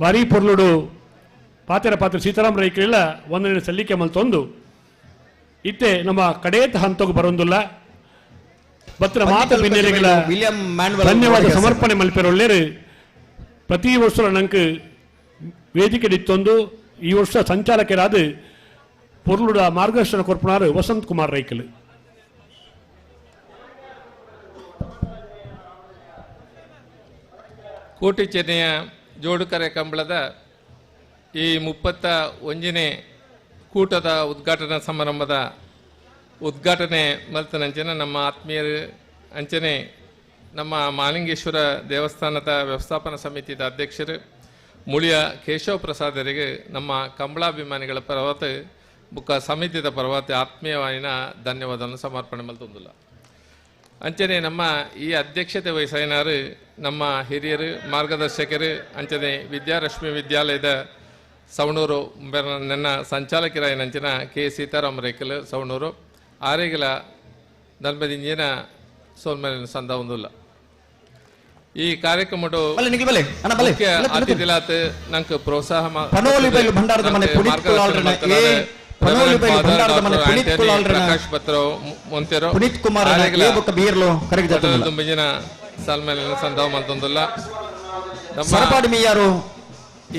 ಭಾರಿ ಪೊರ್ಲುಡು ಪಾತೆರ ಪಾತ್ರ ಸೀತಾರಾಮ ರೈಕಲಿಲ್ಲ ಒಂದನೇ ಸಲ್ಲಿಕೆ ಮಲ್ತೊಂದು ಇತ್ತೆ ನಮ್ಮ ಕಡೇತ ಹಂತಗೂ ಬರೊಂದಿಲ್ಲ ಬತ್ರ ಮಾತ ಬಿನ್ನೆಲೆಗಳ ಧನ್ಯವಾದ ಸಮರ್ಪಣೆ ಮಲ್ಪೆರೊಳ್ಳೇರು ಪ್ರತಿ ವರ್ಷ ನಂಗೆ ವೇದಿಕೆ ಇತ್ತೊಂದು ಈ ವರ್ಷ ಸಂಚಾಲಕರಾದ ಪೊರ್ಲುಡ ಮಾರ್ಗದರ್ಶನ ಕೊರ್ಪುನಾರು ವಸಂತ್ ಕುಮಾರ್ ರೈಕಲ್. ಕೋಟಿ ಚೆನ್ನಯ ಜೋಡುಕರೆ ಕಂಬಳದ ಈ 31ನೇ ಕೂಟದ ಉದ್ಘಾಟನಾ ಸಮಾರಂಭದ ಉದ್ಘಾಟನೆ ಮಲ್ತನಂಚನೆ ನಮ್ಮ ಆತ್ಮೀಯರು ಅಂಚನೆ ನಮ್ಮ ಮಾಲಿಂಗೇಶ್ವರ ದೇವಸ್ಥಾನದ ವ್ಯವಸ್ಥಾಪನಾ ಸಮಿತಿಯ ಅಧ್ಯಕ್ಷರು ಮುಳಿಯ ಕೇಶವ ಪ್ರಸಾದರಿಗೆ ನಮ್ಮ ಕಂಬಳಾಭಿಮಾನಿಗಳ ಪರವತ್ತು ಬುಕ್ಕ ಸಮಿತಿಯ ಪರವತ್ತು ಆತ್ಮೀಯವಾಯಿನ ಧನ್ಯವಾದವನ್ನು ಸಮರ್ಪಣೆ ಮಲ್ತೊಂದಿಲ್ಲ. ಅಂಚನೆ ನಮ್ಮ ಈ ಅಧ್ಯಕ್ಷತೆ ವಹಿಸಿನಾರು ನಮ್ಮ ಹಿರಿಯರು ಮಾರ್ಗದರ್ಶಕರು ಅಂಚನೆ ವಿದ್ಯಾರಶ್ಮಿ ವಿದ್ಯಾಲಯದ ಸವಣೂರು ನನ್ನ ಸಂಚಾಲಕರಾಯನಂಚಿನ ಕೆ ಸೀತಾರಾಮ ರೈಕಲ್ ಸವಣೂರು ಆರೇಗಲ ನಲ್ಮದಿಂಜಿನ ಸೋಲ್ಮೇಲಿನ ಸಂದ ಒಂದಿಲ್ಲ. ಈ ಕಾರ್ಯಕ್ರಮಡು ಬಲೆ ಮುಖ್ಯ ಅತಿಥಿಲಾತ್ ನಂಗೆ ಪ್ರೋತ್ಸಾಹ ಪನೋಲಿ ಬೈಲು ಭಂಡಾರದ ಮನೆ ಪುನೀತ್ ಕುಲಾಲ್ರನ ಪನೋಲಿ ಬೈಲು ಭಂಡಾರದ ಮನೆ ಪುನೀತ್ ಕುಲಾಲ್ರನ ಪ್ರಕಾಶ್ ಪತ್ರ ಮೊಂತೆರೋ ಪುನೀತ್ ಕುಮಾರ್ ಬೊಕ್ಕ ಬೀರ್ಲು ಕರೆಗೆ ಜತುಲ್ಲ ದುಂಬಿಜಿನ ಸಾಲ್ಮೇಲಿನ ಸಂದಾವ ಮಂತೊಂದುಲ್ಲ ನಮ್ಮ ಸರಪಾಡಿ ಮಿಯಾರು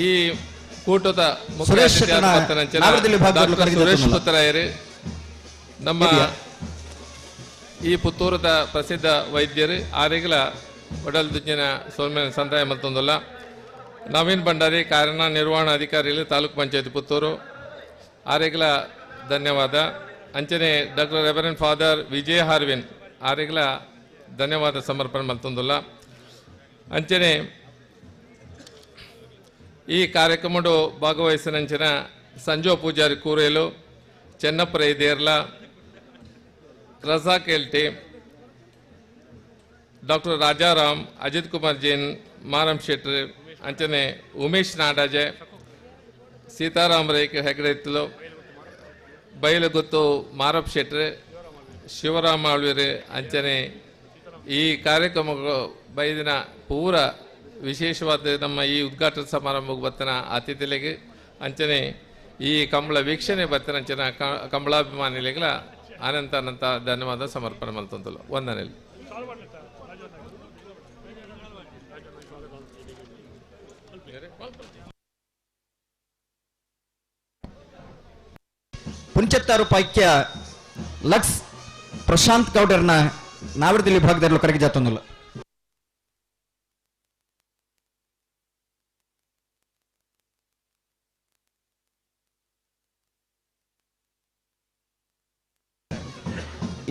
ಈ ಕೂಟದ ಮುಖ್ಯ ಅತಿಥಿ ಸುರೇಶ್ ಪುತ್ರಯರು ನಮ್ಮ ಈ ಪುತ್ತೂರದ ಪ್ರಸಿದ್ಧ ವೈದ್ಯರು ಆರೆಗಲ ಒಡಲ್ ದುಜ್ಜಿನ ಸೋಲ್ಮೇಲಿನ ಸಂದಾಯ ಮಂತೊಂದುಲ್ಲ ನವೀನ್ ಭಂಡಾರಿ ಕಾರ್ಯನಿರ್ವಹಣಾ ಅಧಿಕಾರಿಗಳು ತಾಲೂಕು ಪಂಚಾಯತ್ ಪುತ್ತೂರು ಆರೆಗಲ ಧನ್ಯವಾದ ಅಂಚನೆ ಡಾಕ್ಟರ್ ರೆವರೆಂಡ್ ಫಾದರ್ ವಿಜಯ ಹಾರ್ವಿನ್ ಆರೆಗಲ ಧನ್ಯವಾದ ಸಮರ್ಪಣೆ ಮಂತೊಂದುಲ್ಲ ಅಂಚನೆ ಈ ಕಾರ್ಯಕ್ರಮಡು ಭಾಗವಹಿಸಿನಂಚಿನ ಸಂಜೋ ಪೂಜಾರಿ ಕೂರೇಲು ಚೆನ್ನಪ್ಪ ರೈದೇರ್ಲ ರಜಾಕ್ ಎಲ್ಟಿ ಡಾಕ್ಟರ್ ರಾಜಾರಾಮ್ ಅಜಿತ್ ಕುಮಾರ್ ಜೈನ್ ಮಾರಂ ಶೆಟ್ಟಿ ಅಂಚನೆ ಉಮೇಶ್ ನಾಡಾಜೆ ಸೀತಾರಾಮ್ ರೈಕ್ ಹೆಗಡೆತ್ತಲು ಬೈಲಗುತ್ತು ಮಾರಪ್ ಶೆಟ್ಟಿ ಶಿವರಾಮ ಆಳ್ವಿರು ಅಂಚನೆ ಈ ಕಾರ್ಯಕ್ರಮ ಬೈದಿನ ಪೂರ ವಿಶೇಷವಾದ ನಮ್ಮ ಈ ಉದ್ಘಾಟನಾ ಸಮಾರಂಭಕ್ಕೆ ಬರ್ತನ ಅತಿಥಿಗಳಿಗೆ ಅಂಚನೆ ಈ ಕಂಬಳ ವೀಕ್ಷಣೆ ಬರ್ತನ ಅಂಚನ ಕಂಬಳಾಭಿಮಾನಿಗಳಿಗಳ ಅನಂತ ಧನ್ಯವಾದ ಸಮರ್ಪಣೆ ಮಾಡ್ತಂತಲ್ಲ ವಂದನೆಯಲ್ಲಿ ಪುಂಚತ್ತಾರು ಪೈಕ್ಯ ಲಕ್ಸ್ ಪ್ರಶಾಂತ್ ಗೌಡರ್ನ ನಾವಡದಲ್ಲಿ ಭಾಗದಲ್ಲಿ ಕರೆಗೆ ಜಾತೊಂದಿಲ್ಲ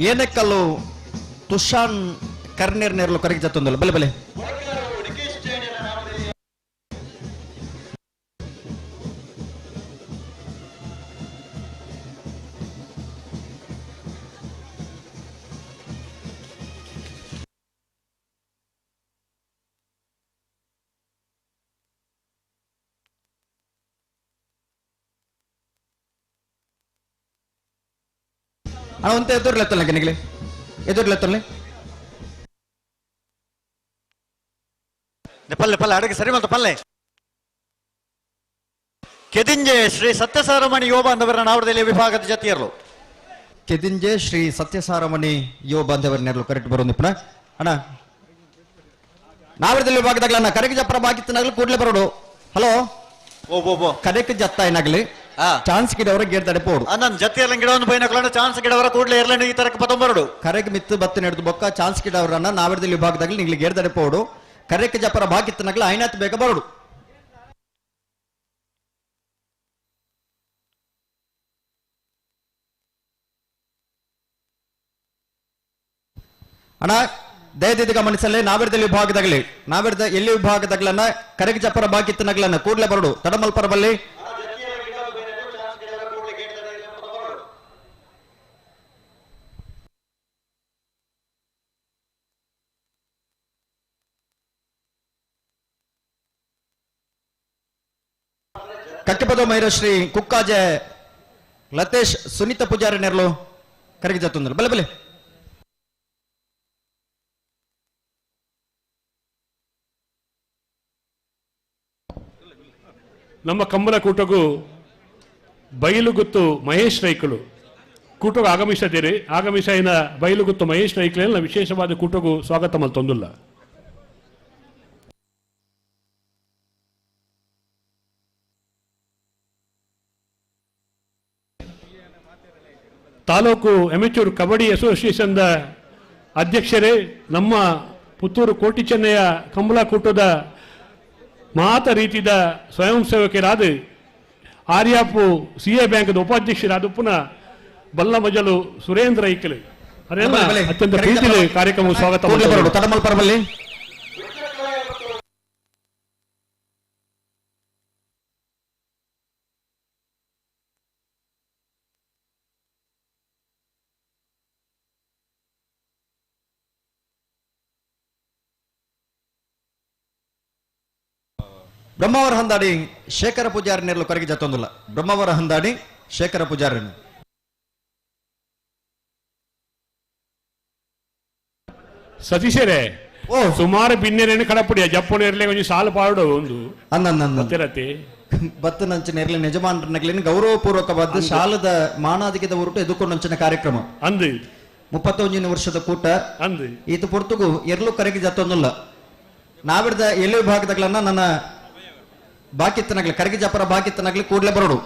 ಏನಕ್ಕಲ್ಲು ತುಷಾನ್ ಕರ್ನೇರ್ ನೇರ್ಲು ಕರೆಗೆ ಜಾತೊಂದಿಲ್ಲ ಬಲೆ ಬಲೆ ಅವಂತೆ ಎದುರ್ಲೆತ್ತಲ್ಲ ನಿಗಲಿ ಎದುರ್ಲೆತ್ತಲ್ಲ ಪಲ್ಲೆ ಪಲ್ಲೆ ಅಡಗೆ ಸರಿ ಮತ್ತು ಪಲ್ಲೆ ಕೆದಿಂಜೆ ಶ್ರೀ ಸತ್ಯಸಾರಮಣಿ ಯುವ ಬಾಂಧವರ ನಾವಡದಲ್ಲಿ ವಿಭಾಗದ ಜೊತೆಯರು ಕೆದಿಂಜೆ ಶ್ರೀ ಸತ್ಯಸಾರಮಣಿ ಯುವ ಬಾಂಧವರ ನೆರಳು ಕರೆಕ್ಟ್ ಬರೋದು ಪುನಃ ಅಣ್ಣ ನಾವಡದಲ್ಲಿ ವಿಭಾಗದಾಗಲನ್ನ ಕರೆಗೆ ಜಪ್ರ ಬಾಕಿತ್ತನಾಗ್ಲಿ ಕೂಡ್ಲೆ ಬರೋಡು ಹಲೋ ಓ ಕರೆಕ್ ಜತ್ತ ಏನಾಗ್ಲಿ ಚಾನ್ಸ್ ಗಿಡವರ ಗೇರ್ದಡೆ ಪೋಡು ನನ್ನ ಜೊತೆಯಲ್ಲ ಗಿಡವನ್ನು ಬೈನಕ್ಲನ್ನ ಚಾನ್ಸ್ ಗಿಡವರ ಕೂಡಲೇ ಇರಲಿ ಈ ತರಕ್ಕೆ ಪತ್ತೊಂಬರಡು ಕರೆಗೆ ಮಿತ್ತು ಬತ್ತ ನಡೆದು ಬೊಕ್ಕ ಚಾನ್ಸ್ ಗಿಡವರನ್ನ ನಾವಡದಲ್ಲಿ ವಿಭಾಗದಾಗಲಿ ನಿಗ್ಲಿ ಗೇರ್ದಡೆ ಪೋಡು ಕರೆಕ್ ಜಪರ ಬಾಕಿತ್ತನಾಗ್ಲಿ ಐನಾತ್ ಬೇಗ ಬರೋಡು ಅಣ್ಣ ದಯದಿದ್ದು ಗಮನಿಸಲೇ ನಾವೆಡ್ದಲ್ಲಿ ವಿಭಾಗದಾಗಲಿ ನಾವೆಡ್ದ ಎಲ್ಲಿ ವಿಭಾಗದಾಗ್ಲನ್ನ ಕರೆಗೆ ಜಪರ ಬಾಕಿತ್ತನಾಗ್ಲನ್ನ ಕೂಡ್ಲೆ ಬರೋಡು ತಡಮಲ್ಪರ ಬಲ್ಲಿ ಕಕ್ಕೆಪದ ಮೈರಶ್ರೀ ಕುಕ್ಕಾಜೆ ಲತೇಶ್ ಸುನೀತ ಪೂಜಾರಿ ನೆರಳು ಕರೆಗೆ ಜತ್ತೊಂದ್ರು ಬಲೆ ಬಲೆ ನಮ್ಮ ಕಂಬಳ ಕೂಟಗೂ ಬಯಲುಗುತ್ತು ಮಹೇಶ್ ರೈಕಳು ಕೂಟಗೂ ಆಗಮಿಸದಿರಿ ಆಗಮಿಸಿನ ಬಯಲುಗುತ್ತು ಮಹೇಶ್ ರೈಕಲೆಲ್ಲ ವಿಶೇಷವಾದ ಕೂಟಗೂ ಸ್ವಾಗತ ಮಲ್ತೊಂದಿಲ್ಲ ತಾಲೂಕು ಎಮೆಚೂರ್ ಕಬಡ್ಡಿ ಅಸೋಸಿಯೇಷನ್ದ ಅಧ್ಯಕ್ಷರೇ ನಮ್ಮ ಪುತ್ತೂರು ಕೋಟಿ ಚೆನ್ನಯ್ಯ ಕಂಬಳ ಕೂಟದ ಮಹತ ರೀತಿಯ ಸ್ವಯಂ ಸೇವಕರಾದ ಆರ್ಯಾಪು ಸಿಎ ಬ್ಯಾಂಕ್ದ ಉಪಾಧ್ಯಕ್ಷರಾದ ಪುನಃ ಬಲ್ಲ ಮಜಲು ಸುರೇಂದ್ರ ಐಕಲೆ ಅದೆಲ್ಲ ಅತ್ಯಂತ ಪ್ರೀತಿಲಿ ಕಾರ್ಯಕ್ರಮ ಸ್ವಾಗತ ತಡಮಲ್ಪರಬಲ್ಲಿ ಬ್ರಹ್ಮಾವರ ಹಂದಾಡಿ ಶೇಖರ ಪೂಜಾರಿ ನೆರಳು ಕರೆಗೆ ಜತ್ತೊಂದಿಲ್ಲ ಬ್ರಹ್ಮಾವರ ಹಂದಾಡಿ ಶೇಖರ ಪೂಜಾರಿ ಸತೀಶರೇ ಸುಮಾರು ಬಿನ್ನೆರೇನು ಕಡಪಡಿಯ ಜಪ್ಪನೇರ್ಲೆ ಕೊಂಚ ಸಾಲು ಪಾಡು ಒಂದು ಅಂದರತೆ ಬತ್ತನಂಚಿನ ಇರ್ಲಿ ಯಜಮಾನರನ್ನ ಗೌರವಪೂರ್ವಕವಾದ ಶಾಲದ ಮಾನಾದಿಕದ ಹೊರಟು ಎದುಕೊಂಡಂಚಿನ ಕಾರ್ಯಕ್ರಮ ಅಂದು 31 ವರ್ಷದ ಕೂಟ ಅಂದು ಈತ ಪೊರ್ತುಗು ಎರ್ಲು ಕರೆಗೆ ಜತ್ತೊಂದಿಲ್ಲ ನಾವಿಡ್ದ ಎಲ್ಲಿ ವಿಭಾಗದಾಗ್ಲನ್ನ ನನ್ನ ಬಾಕಿತ್ತನಾಗ್ಲಿ ಕರೆಗೆ ಜಪರ ಬಾಕಿತ್ತನಾಗ್ಲಿ ಕೂಡ್ಲೆ ಬರೋಡು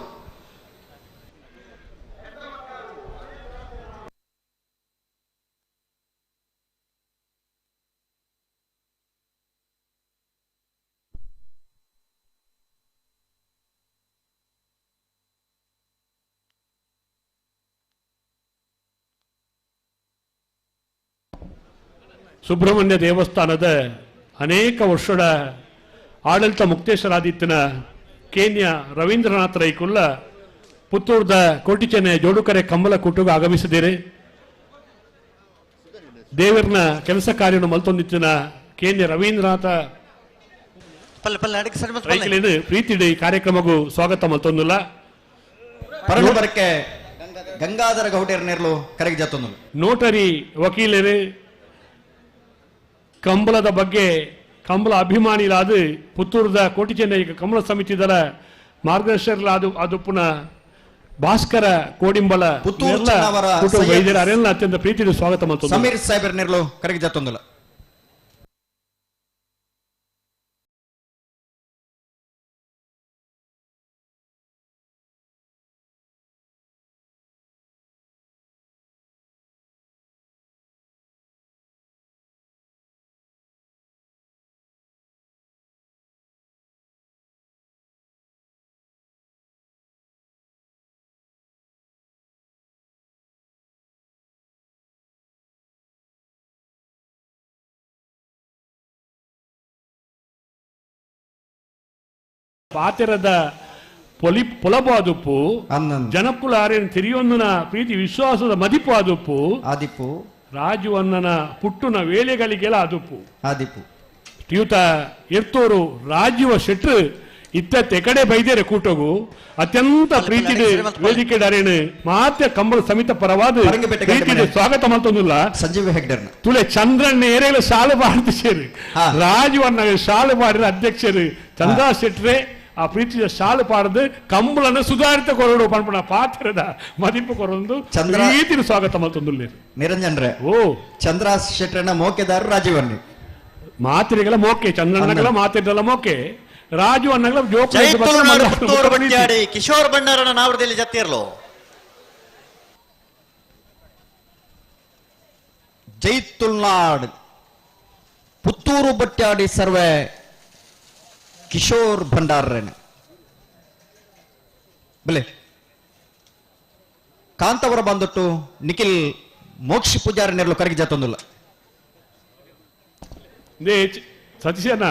ಸುಬ್ರಹ್ಮಣ್ಯ ದೇವಸ್ಥಾನದ ಅನೇಕ ವರ್ಷದ ಆಡಳಿತ ಮುಕ್ತೇಶ್ವರಾದಿತ್ಯನ ಕೇನ್ಯ ರವೀಂದ್ರನಾಥ್ ರೈಕುಲ್ಲ ಪುತ್ತೂರ್ದ ಕೋಟಿಚೆನೆ ಜೋಡುಕರೆ ಕಂಬಲ ಕುಟುಗ ಆಗಮಿಸಿದ್ದೀರಿ ದೇವರನ ಕೆಲಸ ಕಾರ್ಯವನ್ನು ಮಲ್ತೊಂದಿತ್ತಿನ ಕೇನ್ಯ ರವೀಂದ್ರನಾಥ ರೈಕಲಿನ ಪ್ರೀತಿಡಿ ಕಾರ್ಯಕ್ರಮಗೂ ಸ್ವಾಗತ ಮಲ್ತೊಂದಿಲ್ಲ ಬರಕ್ಕೆ ಗಂಗಾಧರ ಗೌಡೇರ್ ನೇರ್ಲು ಕರೆಗೆ ಜತ್ತೊಂದಿಲ್ಲ ನೋಟರಿ ವಕೀಲರು ಕಂಬಳದ ಬಗ್ಗೆ ಕಂಬಳ ಅಭಿಮಾನಿಲಾದ ಪುತ್ತೂರದ ಕೋಟಿ ಚೆನ್ನೈ ಕಂಬಳ ಸಮಿತಿದರ ಮಾರ್ಗದರ್ಶಕರಾದ ಅದು ಪುನಃ ಭಾಸ್ಕರ ಕೋಡಿಂಬಳ ವೈದ್ಯರ ಅರೆಲ್ಲ ಅತ್ಯಂತ ಪ್ರೀತಿಯ ಸ್ವಾಗತ ಮಾಡ್ತಾರೆ ಸಮೀರ್ ಸಾಹೇಬರ್ ನಿರ್ಲು ಕರೆಗೆ ಜತ್ತೊಂದಿಲ್ಲ ಪಾತೆರದ ಪೊಲಬು ಆದುಪ್ಪು ಜನಕ್ಕುಲ ಆರೇನು ತಿರಿಯೊಂದನ ಪ್ರೀತಿ ವಿಶ್ವಾಸದ ಮದಿಪು ಆದುಪ್ಪು ಆದಿಪ್ಪು ರಾಜು ಅನ್ನನ ಪುಟ್ಟುನ ವೇಳೆಗಳಿಗೆಲ್ಲ ಆದುಪ್ಪು ಆದಿಪ್ಪು ಯುತ ಎರ್ತೋರು ರಾಜೀವ ಶೆಟ್ರು ಇತ್ತ ಕಡೆ ಬೈದೇರೆ ಕೂಟಗು ಅತ್ಯಂತ ಪ್ರೀತಿ ವೇದಿಕೆ ಡಾರೇನು ಮಾತ್ರ ಕಂಬಳ ಸಮಿತ ಪರವಾದ ಪ್ರೀತಿ ಸ್ವಾಗತ ಮಾಡ್ತೊಂದಿಲ್ಲ ಸಂಜೀವ ಹೆಗ್ಡರ್ ತುಳೆ ಚಂದ್ರಣ್ಣ ಏರೆಗಳ ಶಾಲು ಬಾರಿದ ಸೇರಿ ರಾಜು ಅನ್ನ ಶಾಲು ಬಾರಿದ ಅಧ್ಯಕ್ಷರು ಚಂದ್ರಾ ಶೆಟ್ರೆ ಆ ಪ್ರೀತಿಯ ಶಾಲು ಪಾಡದು ಕಂಬಳನ್ನು ಸುಧಾರಿತ ಕೊರಡು ಪಂಪಣ ಪಾತ್ರದ ಮದಿಪು ಕೊರೊಂದು ಪ್ರೀತಿನ ಸ್ವಾಗತ ಮಾಡ್ತೊಂದಿಲ್ಲ ನಿರಂಜನ್ರೆ ಓ ಚಂದ್ರಾ ಶೆಟ್ರನ ಮೋಕೆದಾರ ರಾಜೀವನ್ನಿ ಮಾತ್ರೆಗಳ ಮೋಕೆ ಚಂದ್ರಣ್ಣಗಳ ಮಾತಿರಲ್ಲ ಮೋಕೆ ರಾಜು ಅನ್ನಗಳ ಕಿಶೋರ್ ಭಂಡಾರನ ನಾವರದಲ್ಲಿ ಜತ್ತಿರ್ಲು ಜೈತುಲ್ನಾಡ್ ಪುತ್ತೂರು ಬಟ್ಟಾಡಿ ಸರ್ವೆ ಕಿಶೋರ್ ಭಂಡಾರನ ಬಲೆ ಕಾಂತವರ ಬಂದಟ್ಟು ನಿಖಿಲ್ ಮೋಕ್ಷಿ ಪೂಜಾರಿ ನೆರಳು ಕರೆಗೆ ಜತ್ತೊಂದಿಲ್ಲ ಸತೀಶನ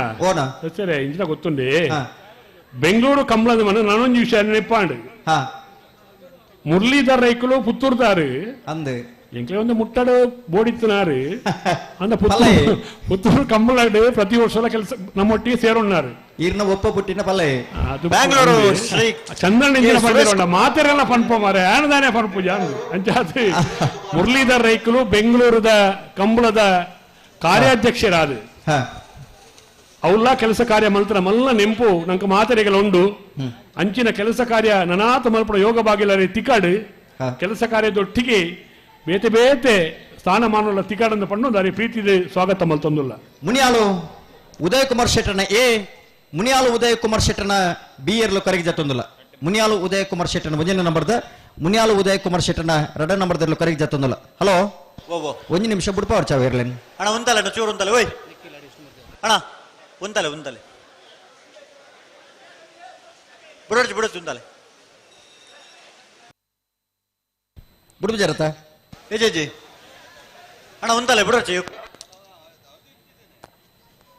ಸತ್ಯರೇ ಇಂಚಿನ ಗೊತ್ತುಂಡಿ ಬೆಂಗಳೂರು ಕಂಬಳದ ಮನ ನಾನೊಂದು ವಿಷಯ ನೆನಪಾಂಡು ಮುರಳೀಧರ್ ರೈಕಲು ಪುತ್ತೂರ್ದಾರು ಅಂದು ಎಂಕ್ಲೆ ಒಂದು ಮುಟ್ಟಡು ಬೋಡಿತ್ತಿನಾರು ಅಂದ ಪುತ್ತೂರು ಕಂಬಳಾಡು ಪ್ರತಿ ವರ್ಷ ಕೆಲಸ ನಮ್ಮೊಟ್ಟಿಗೆ ಸೇರೋಣ್ಣಾರು ಈರ್ನ ಒಪ್ಪ ಪುಟ್ಟಿನ ಪಲ್ಲೆ ಬೆಂಗಳೂರು ಚಂದ್ರಣ್ಣ ಇಂಜಿನ ಪಡೆಯೋಣ ಮಾತೆರೆಲ್ಲ ಪನ್ಪ ಮಾರೆ ಆನದಾನೆ ಪನ್ಪು ಜಾನು ಅಂಚಾದು ಮುರಳೀಧರ್ ರೈಕಲು ಬೆಂಗಳೂರದ ಕಂಬಳದ ಕಾರ್ಯಾಧ್ಯಕ್ಷರಾದು ಅವಲ್ಲ ಕೆಲಸ ಕಾರ್ಯ ಮಲ್ತರ ಮಲ್ಲ ನೆಂಪು ನಂಗೆ ಮಾತರೆಗಳುಂಡು ಅಂಚಿನ ಕೆಲಸ ಕಾರ್ಯ ನನಾತ ಮಲ್ಪಡ ಯೋಗ ಬಾಗಿಲರೆ ತಿಕಾಡು ಕೆಲಸ ಕಾರ್ಯದೊಟ್ಟಿಗೆ ಬೇತೆ ಬೇತೆ ಸ್ಥಾನಮಾನಗಳ ತಿಕಾಡನ್ನು ಪಣ್ಣು ದಾರಿ ಪ್ರೀತಿದೆ ಸ್ವಾಗತ ಮಲ್ತೊಂದುಲ್ಲ ಮುನಿಯಾಳು ಉದಯ ಕುಮಾರ್ ಶೆಟ್ಟರ್ನ ಮುನಿಯಾಳು ಉದಯ ಕುಮಾರ್ ಶೆಟ್ಟರ್ನ ಬಿಯರ್ಲು ಕರೆಗೆ ಜತ್ತೊಂದಿಲ್ಲ ಮುನಿಯಾಳು ಉದಯ ಕುಮಾರ್ ಶೆಟ್ಟರ್ನ ಒಂದನೇ ನಂಬರ್ದ ಮುನಿಯಾಳು ಉದಯ ಕುಮಾರ್ ಶೆಟ್ಟರ್ನ 2ನೇ ನಂಬರ್ದಲ್ಲೂ ಕರೆಗೆ ಜತ್ತೊಂದಿಲ್ಲ ಹಲೋ ಒಂದು ನಿಮಿಷ ಬಿಡ್ಪ ಅವ್ರ ಚಾವ ಇರ್ಲೇನು ಅಣ್ಣ ಒಂದಲ್ಲ ಚೂರು ಒಂದಲ್ಲ ಓಯ್ ಅಣ್ಣ ಒಂದಲೆ ಬಿಡೋದು ಒಂದಲೆ ಬಿಡು ಜರತ ಏಜಿ ಅಣ್ಣ ಒಂದಲೆ ಬಿಡೋಚಿ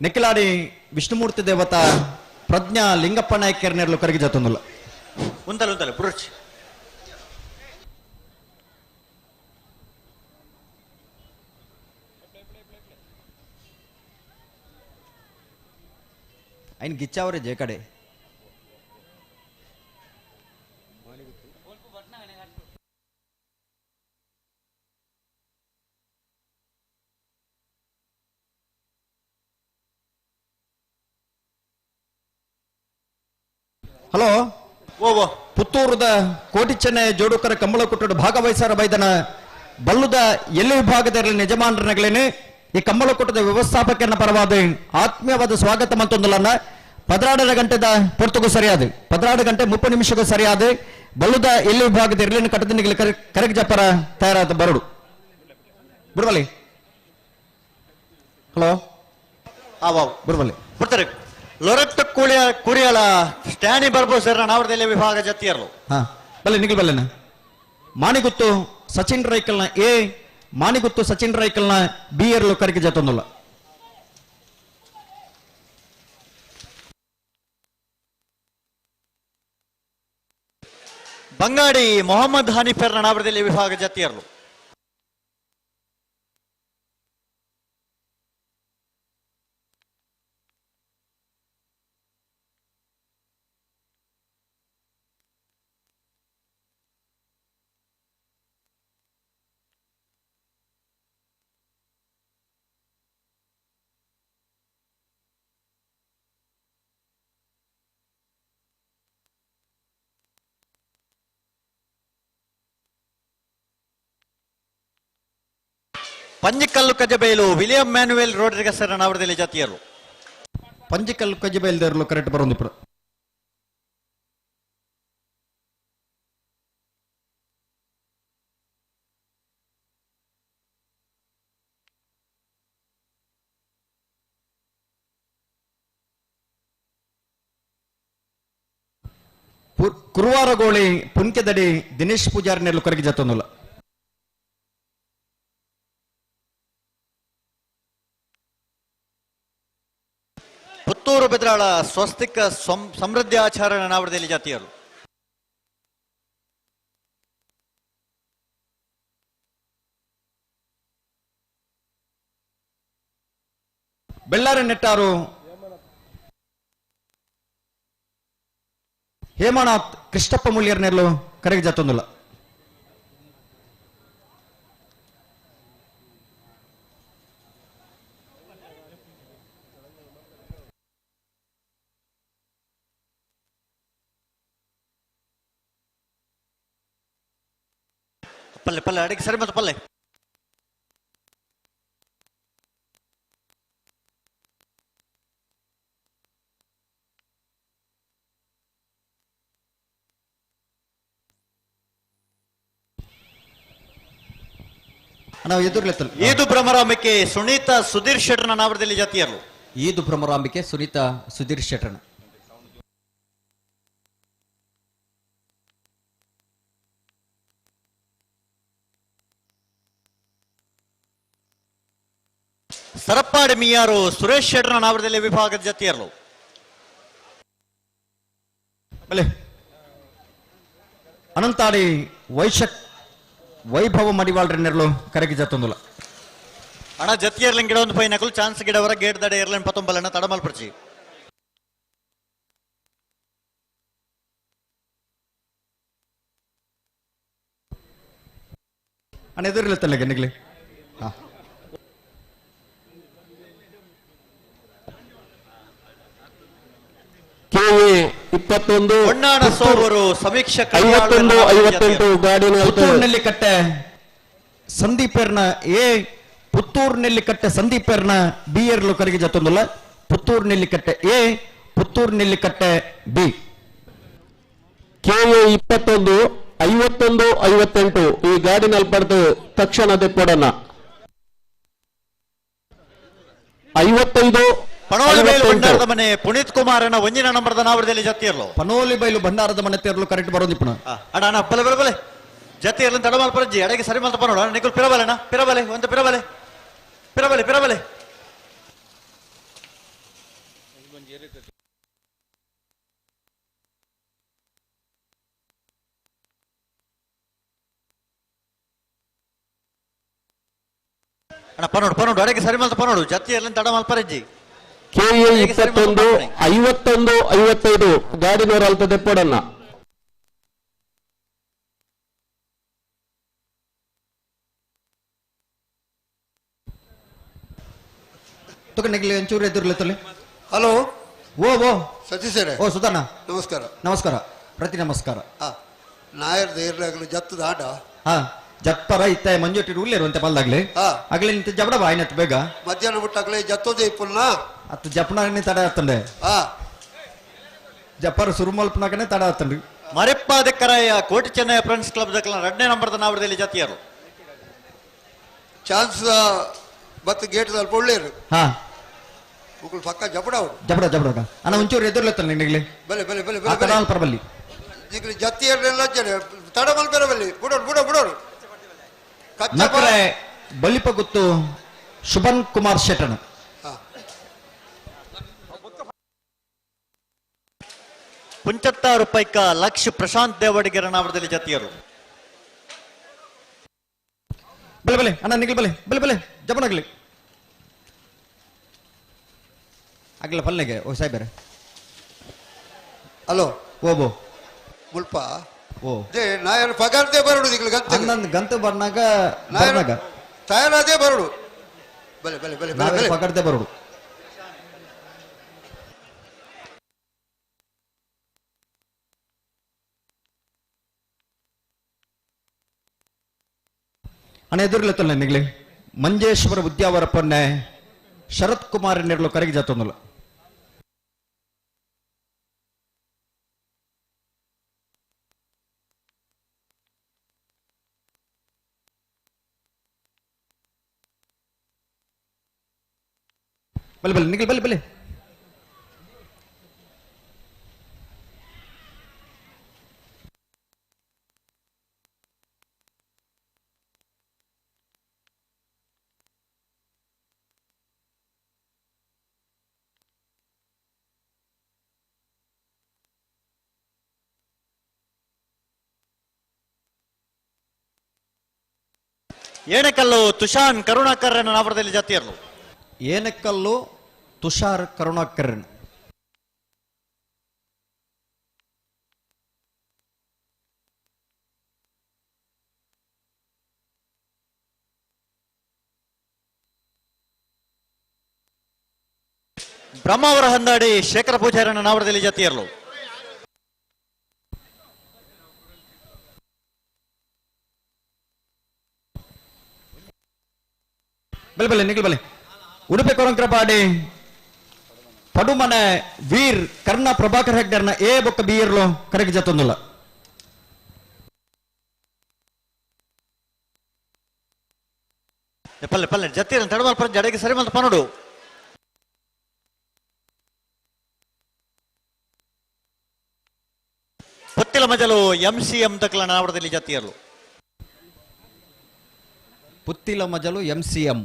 ನೆಕ್ಕಿಲಾಡಿ ವಿಷ್ಣುಮೂರ್ತಿ ದೇವತಾ ಪ್ರಜ್ಞಾ ಲಿಂಗಪ್ಪ ನಾಯ್ಕರ್ ನೆರಳು ಕರೆಗೆ ಜತ್ತೊಂದಿಲ್ಲ ಒಂದಲೆ ಬಿಡೋಚಿ ఆయన గిచ్చావరే జే కడే ಹಲೋ ಓ ಪುತ್ತೂರದ ಕೋಟಿ ಚೆನ್ನೈ ಜೋಡುಕರ ಕಂಬಳ ಕುಟ್ಟಡ ಭಾಗವಹಿಸಾರ ಬೈದನ ಬಲ್ಲುದ ಎಲ್ಲಿ ವಿಭಾಗದಲ್ಲಿ ಯಜಮಾನರನಗಳೇನೆ ಈ ಕಂಬಳ ಕುಟ್ಟದ ವ್ಯವಸ್ಥಾಪಕನ ಪರವಾದ ಆತ್ಮೀಯವಾದ ಸ್ವಾಗತ ಮಂತೊಂದಲನ್ನ 12 ಗಂಟೆದ ಪೊರ್ತುಗೂ ಸರಿಯಾದ 12 ಗಂಟೆ 30 ನಿಮಿಷಕ್ಕೂ ಸರಿಯಾದ ಬಲ್ಲುದ ಎಲ್ಲಿ ವಿಭಾಗದ ಇರಲಿನ ಕಟ್ಟದಿನಿಗೆ ಕರೆಕ್ಟ್ ಜಪ್ಪರ ತಯಾರಾದ ಬರಡು ಬಿಡ್ವಲ್ಲಿ ಹಲೋ ಬಿಡ್ವಲ್ಲಿ ಬಿಡ್ತಾರೆ ಲೊರೆಟ್ ಕುರಿಯಳ ಸ್ಟ್ಯಾನಿ ಬರ್ಬೋದು ಸರ್ ನಾವರದಲ್ಲಿ ವಿಭಾಗ ಜತಿಯರು ಹಾ ಬಲ್ಲೆ ನಿಖಿಲ್ ಬಲ್ಲೆನ ಮಾಣಿಗುತ್ತು ಸಚಿನ್ ರೈಕಲ್ನ ಎ ಮಾಣಿಗುತ್ತು ಸಚಿನ್ ರೈಕಲ್ನ ಬಿ ಇರ್ಲು ಕರೆಗೆ ಜತೊಂದುಲ್ಲ ಬಂಗಾಡಿ ಮೊಹಮ್ಮದ್ ಹನೀಫರ್ ನಾವರದಲ್ಲಿ ವಿಭಾಗ ಜತಿಯರು Panjikallu ಕಜಬೈಲು William Manuel Rodrigues ನಾವರದಲ್ಲಿ ಜತಿಯರು Panjikallu ಕಜಬೈಲ್ದೇರ್ಲು correct ಬರೋದು ఇప్పుడు ಕುರುವಾರಗೋಳಿ ಪುನ್ಕೆದಡಿ ದಿನೇಶ್ ಪೂಜಾರಿ ನೆರಳು ಕರೆಗೆ ಜತೊಂದುಲ್ಲ ಪುತ್ತೂರು ಬೆದ್ರಾಳ ಸ್ವಸ್ತಿಕ ಸಮೃದ್ಧಿ ಆಚಾರ್ಯ ನಾವರದಲ್ಲಿ ಜಾತಿಯರು ಬೆಳ್ಳಾರಿ ನೆಟ್ಟಾರು ಹೇಮನಾಥ್ ಕೃಷ್ಣಪ್ಪ ಮುಳ್ಳಿಯರ್ ನೆರಳು ಕರೆಗೆ ಜತೊಂದುಲ್ಲ ಪಲ್ಲೆ ಪಲ್ಲೆ ಅಡಿಗೆ ಸರಿ ಮತ್ತು ಪಲ್ಲೆ ನಾವು ಎದುರ್ಲೆತ್ತಲ್ಲ ಈದು ಭ್ರಮರಾಂಬಿಕೆ ಸುನೀತಾ ಸುಧೀರ್ ಶೆಟ್ಟರ್ನ ನಾವರದಲ್ಲಿ ಜಾತಿಯರು ಈದು ಭ್ರಮರಾಂಬಿಕೆ ಸುನೀತಾ ಸುಧೀರ್ ಶೆಟ್ಟರ್ನ ಸರಪ್ಪಾಡಿ ಮಿಯಾರು ಸುರೇಶ್ ಶೆಟ್ಟರ್ನ ನಾವರದಲ್ಲಿ ವಿಭಾಗದ ಜತಿಯರು ಅನಂತಾಡಿ ವೈಭವ ಮಡಿವಾಳ್ರ ನೆರಳು ಕರೆಗೆ ಜತೊಂದುಲ್ಲ ಅಣ್ಣ ಜತಿಯರ್ಲಿಂಗ್ ಗಿಡ ಒಂದು ಪೈನಕಲು ಚಾನ್ಸ್ ಗಿಡವರ ಗೇಟ್ ದಡೆ ಏರ್ಲೈನ್ 19 ತಡಮಲ್ ಪ್ರಚಿ ಅಣ್ಣ ಎದುರಿಲ್ಲತ್ತಲ್ಲ ಗನ್ನಿಗ್ಲಿ ಹೊನ್ನಾಡ ಸೋವರು ಸಮೀಕ್ಷಕ 51-58 ಗಾಡಿನ ಪುತ್ತೂರಿನಲ್ಲಿ ಕಟ್ಟೆ ಸಂದೀಪರ್ನ ಎ ಪುತ್ತೂರಿನಲ್ಲಿ ಕಟ್ಟೆ ಸಂದೀಪರ್ನ ಬಿ ಇರ್ಲು ಕರೆಗೆ ಜತೊಂದುಲ್ಲ ಪುತ್ತೂರಿನಲ್ಲಿ ಕಟ್ಟೆ ಎ ಪುತ್ತೂರಿನಲ್ಲಿ ಕಟ್ಟೆ ಬಿ KA 21-51-58 ಈ ಗಾಡಿನಲ್ಲಿ ಪಡೆದು ತಕ್ಷಣದ ಕೊಡೋಣ 55 ಪನೋಲಿ ಬೈಲು ಭಂಡಾರದ ಮನೆ ಪುನೀತ್ ಕುಮಾರನ ಒಂಜಿನ ನಂಬರ್ದ ನಾವರದಲ್ಲಿ ಜತಿಯರ್ಲು ಪನೋಲಿ ಬೈಲು ಭಂಡಾರದ ಮನೆ ತೆರಲು ಕರೆಕ್ಟ್ ಬರೋದು ಇಪ್ಪಣ ಅಣ್ಣ ಅಣ್ಣ ಪಲೆ ಬಲೆ ಬಲೆ ಜತಿಯರ್ಲು ತಡಮಲ್ ಪ್ರಜ್ಜಿ ಅಡೆಗೆ ಸರಿ ಮಲ್ತ ಪನೋಡ ನಿಕುಲ್ ಪಿರಬಲೆನ ಪಿರಬಲೆ ಒಂದು ಪಿರಬಲೆ ಪಿರಬಲೆ ಪಿರಬಲೆ ಅಣ್ಣ ಪನೋಡು ಪನೋಡು ಅಡೆಗೆ ಸರಿ ಮಲ್ತ ಪನೋಡು ಜತಿಯರ್ಲು ತಡಮಲ್ ಪ್ರಜ್ಜಿ KA 21-51-55 ಗಾಡಿನವರು ಅಲ್ತದೆ ಪೋಡನ್ನ ನೆಗ್ಲಿ ಒಂಚೂರು ಎದುರ್ಲತ್ತಲ್ಲಿ ಹಲೋ ಓ ಸತೀಶರೇ. ಓ ಸುಧರ್ಣ ನಮಸ್ಕಾರ. ನಮಸ್ಕಾರ, ಪ್ರತಿ ನಮಸ್ಕಾರ. ನಾಯರ್ದ ಇರ್ಲಾಗಲು ಜತ್ತದ ಆಟ ಹಾ ಜಪ್ಪರ ಇತ್ತ ಮಂಜುಟ್ಟಿ ಉಳ್ಳೇರುವಂತೆ ಪಲ್ದಾಗ್ಲಿ ಆಗ್ಲಿ ನಿಂತ ಜಬಡ ಬಾಯಿನತ್ ಬೇಗ ಮಧ್ಯಾಹ್ನ ಬಿಟ್ಟಾಗ್ಲಿ ಜತ್ತೋದೇ ಇಪ್ಪಲ್ನ ಅತ್ತು ಜಪ್ಪನಾಗನೆ ತಡ ಆತಂಡೆ ಜಪ್ಪರ ಸುರುಮಲ್ಪನಾಗನೆ ತಡ ಆತಂಡ್ರಿ ಮರೆಪ್ಪಾದಕ್ಕರಾಯ ಕೋಟಿ ಚೆನ್ನೈ ಫ್ರೆಂಡ್ಸ್ ಕ್ಲಬ್ ದಕ್ಕಲ 2ನೇ ನಂಬರ್ದ ನಾವರದಲ್ಲಿ ಜತಿಯರು ಚಾನ್ಸ್ ಬತ್ ಗೇಟ್ ಸ್ವಲ್ಪ ಒಳ್ಳೆಯರು ಹಾ ಉಗುಳು ಪಕ್ಕ ಜಬಡ ಅವರು ಜಬಡ ಅಣ್ಣ ಒಂಚೂರು ಎದುರ್ಲೆತ್ತಲ್ಲ ನಿನಗ್ಲಿ ಬಲೆ ಬಲೆ ಬಲೆ ಆ ಕಡಾಲ್ ಪರಬಲ್ಲಿ ಈಗಲಿ ಜತಿಯರ್ನೆಲ್ಲ ಜನ ತಡ ಮಲ್ಪೆರ ಬಲ್ಲಿ ಬಿಡೋರು ನಕರೆ ಬಲಿಪ ಗುತ್ತು ಶುಭನ್ ಕುಮಾರ್ ಶೆಟ್ಟಣ ₹75 ಲಕ್ಷ ಪ್ರಶಾಂತ್ ದೇವಡಿಗೆರ ನಾವರದಲ್ಲಿ ಜತಿಯರು ಬಲೆ ಅಣ್ಣ ನಿಗ್ಲಿ ಬಲೆ ಜಬನಾಗ್ಲಿ ಆಗ್ಲ ಪಲ್ನೆಗೆ ಓ ಸಾಯ್ಬೇರೆ ಹಲೋ ಓಬೋ ಮುಲ್ಪ ಓ ದೇ ನಾಯರ್ ಪಗಾರದೇ ಬರಡು ಈಗಲ ಗಂತ ಬರ್ನಾಗ ತಯಾರಾದೇ ಬರಡು ಬಲೆ ಬಲೆ ಬಲೆ ಬಲೆ ಪಗಾರದೇ ಬರಡು ಅಣ್ಣ ಎದುರ್ಲೆತ್ತಲ್ಲ ನಿಗ್ಲಿ ಮಂಜೇಶ್ವರ ಉದ್ಯಾವರಪ್ಪನ್ನೇ ಶರತ್ ಕುಮಾರ್ ನೆರಳು ಕರೆಗೆ ಜಾತೊಂದಲ್ಲ ಬಲೆ ನಿಗ್ಲಿ ಬಲೆ ಏಣಕಲ್ಲು ತುಷಾನ್ ಕರುಣಾಕರ್ ನಾವರದಲ್ಲಿ ಜತಿಯರು ಏನಕ್ಕಲ್ಲು ತುಷಾರ್ ಕರುಣಾಕರನ್ ಬ್ರಹ್ಮಾವರ ಹಂದಾಡಿ ಶೇಖರ ಪೂಜಾರನ ನಾವರದಲ್ಲಿ ಜತಿಯರು ಬಲೆ ನಿಗ್ಲಿ ಬಲೆ ಉಡುಪಿ ಕೊರಂಕ್ರಪಾಡಿ ಪಡುಮನೆ ವೀರ್ ಕರ್ಣ ಪ್ರಭಾಕರ್ ಹೆಗ್ಡರ್ನ ಎ ಬೊಕ್ಕ ಬಿಯರ್ಲು ಕರೆಗೆ ಜತ್ತೊಂದುಲ್ಲ ಪಲ್ಲೆ ಜತಿಯರ ತಡಮಾಲ್ ಪರ ಜಡೆಗೆ ಸರಿ ಮಂತ ಪನೋಡು ಪುತ್ತಿಲ ಮಜಲು MCM ದಕ್ಕಲ ನಾವರದಲ್ಲಿ ಜತಿಯರು ಪುತ್ತಿಲ ಮಜಲು MCM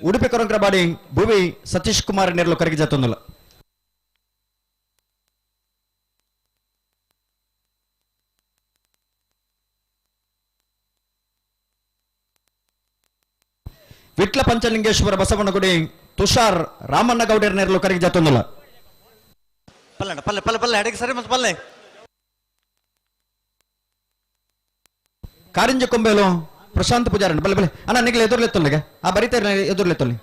ಉಡುಪಿ ಕೊರಂಕ್ರಪಾಡಿ ಭುವಿ ಸತೀಶ್ ಕುಮಾರ್ ನೆರಳು ಕರೆಗೆ ಜತ್ತೊಂದುಲ್ಲ ವಿಟ್ಲ ಪಂಚಲಿಂಗೇಶ್ವರ ಬಸವನಗುಡಿ ತುಷಾರ್ ರಾಮಣ್ಣ ಗೌಡರ್ ನೆರಳು ಕರೆಗೆ ಜತ್ತೊಂದುಲ್ಲ ಪಲ್ಲೆ ಎಡೆಗೆ ಸರಿ ಮಂತ ಪಲ್ಲೆ ಕಾರಿಂಜ ಕೊಂಬೇಲು ಪ್ರಶಾಂತ್ ಪೂಜಾರನ್ ಬಲೆ ಅಣ್ಣ ನಿಗ್ಲಿ ಎದುರ್ಲೆತ್ತೊಲ್ಲಿಗೆ ಆ ಬರೀತಾ ಎದುರ್ಲೆತ್ತೊಲ್ಲಿ